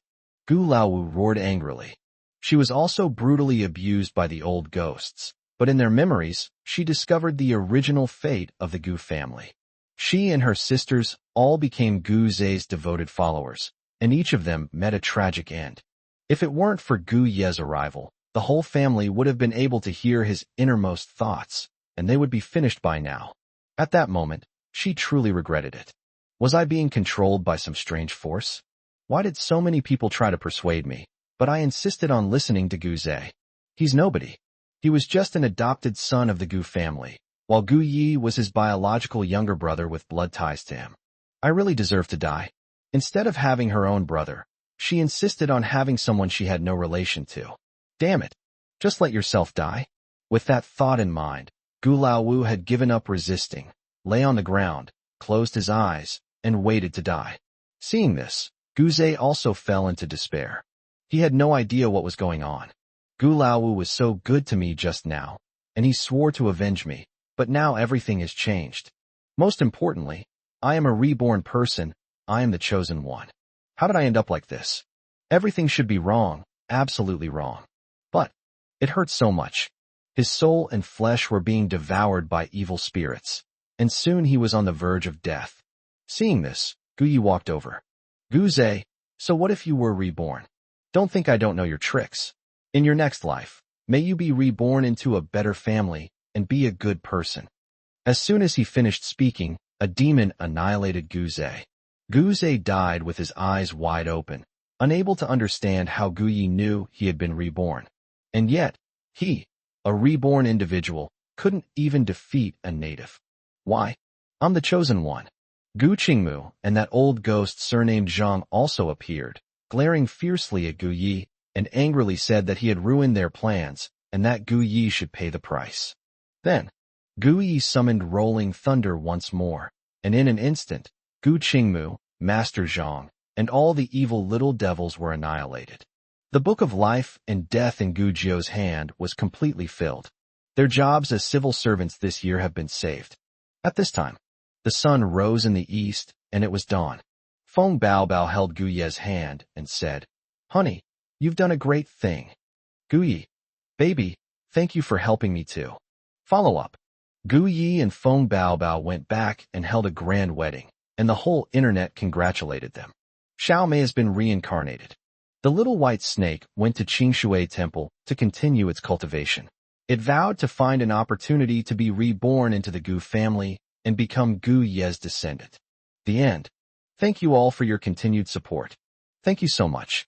Gu Laowu roared angrily. She was also brutally abused by the old ghosts, but in their memories, she discovered the original fate of the Gu family. She and her sisters all became Guze's devoted followers, and each of them met a tragic end. If it weren't for Gu Ye's arrival, the whole family would have been able to hear his innermost thoughts, and they would be finished by now. At that moment, she truly regretted it. Was I being controlled by some strange force? Why did so many people try to persuade me? But I insisted on listening to Guze. He's nobody. He was just an adopted son of the Gu family, while Gu Yi was his biological younger brother with blood ties to him. I really deserve to die. Instead of having her own brother, she insisted on having someone she had no relation to. Damn it. Just let yourself die. With that thought in mind, Gu Laowu had given up resisting, lay on the ground, closed his eyes, and waited to die. Seeing this, Guze also fell into despair. He had no idea what was going on. Gu Laowu was so good to me just now, and he swore to avenge me, but now everything has changed. Most importantly, I am a reborn person. I am the chosen one. How did I end up like this? Everything should be wrong, absolutely wrong. But it hurt so much. His soul and flesh were being devoured by evil spirits, and soon he was on the verge of death. Seeing this, Gu Yi walked over. Guze, so what if you were reborn? Don't think I don't know your tricks. In your next life, may you be reborn into a better family and be a good person. As soon as he finished speaking, a demon annihilated Guze. Guze died with his eyes wide open, unable to understand how Gu Yi knew he had been reborn. And yet, he, a reborn individual, couldn't even defeat a native. Why? I'm the chosen one. Gu Qingmu and that old ghost surnamed Zhang also appeared, glaring fiercely at Gu Yi, and angrily said that he had ruined their plans, and that Gu Yi should pay the price. Then, Gu Yi summoned rolling thunder once more, and in an instant, Gu Qingmu, Master Zhang, and all the evil little devils were annihilated. The book of life and death in Gu Jiu's hand was completely filled. Their jobs as civil servants this year have been saved. At this time, the sun rose in the east, and it was dawn. Feng Baobao held Gu Ye's hand and said, "Honey, you've done a great thing. Gu Yi, baby, thank you for helping me too." Follow-up. Gu Yi and Feng Baobao went back and held a grand wedding, and the whole internet congratulated them. Xiao Mei has been reincarnated. The little white snake went to Qingshui Temple to continue its cultivation. It vowed to find an opportunity to be reborn into the Gu family and become Gu Ye's descendant. The end. Thank you all for your continued support. Thank you so much.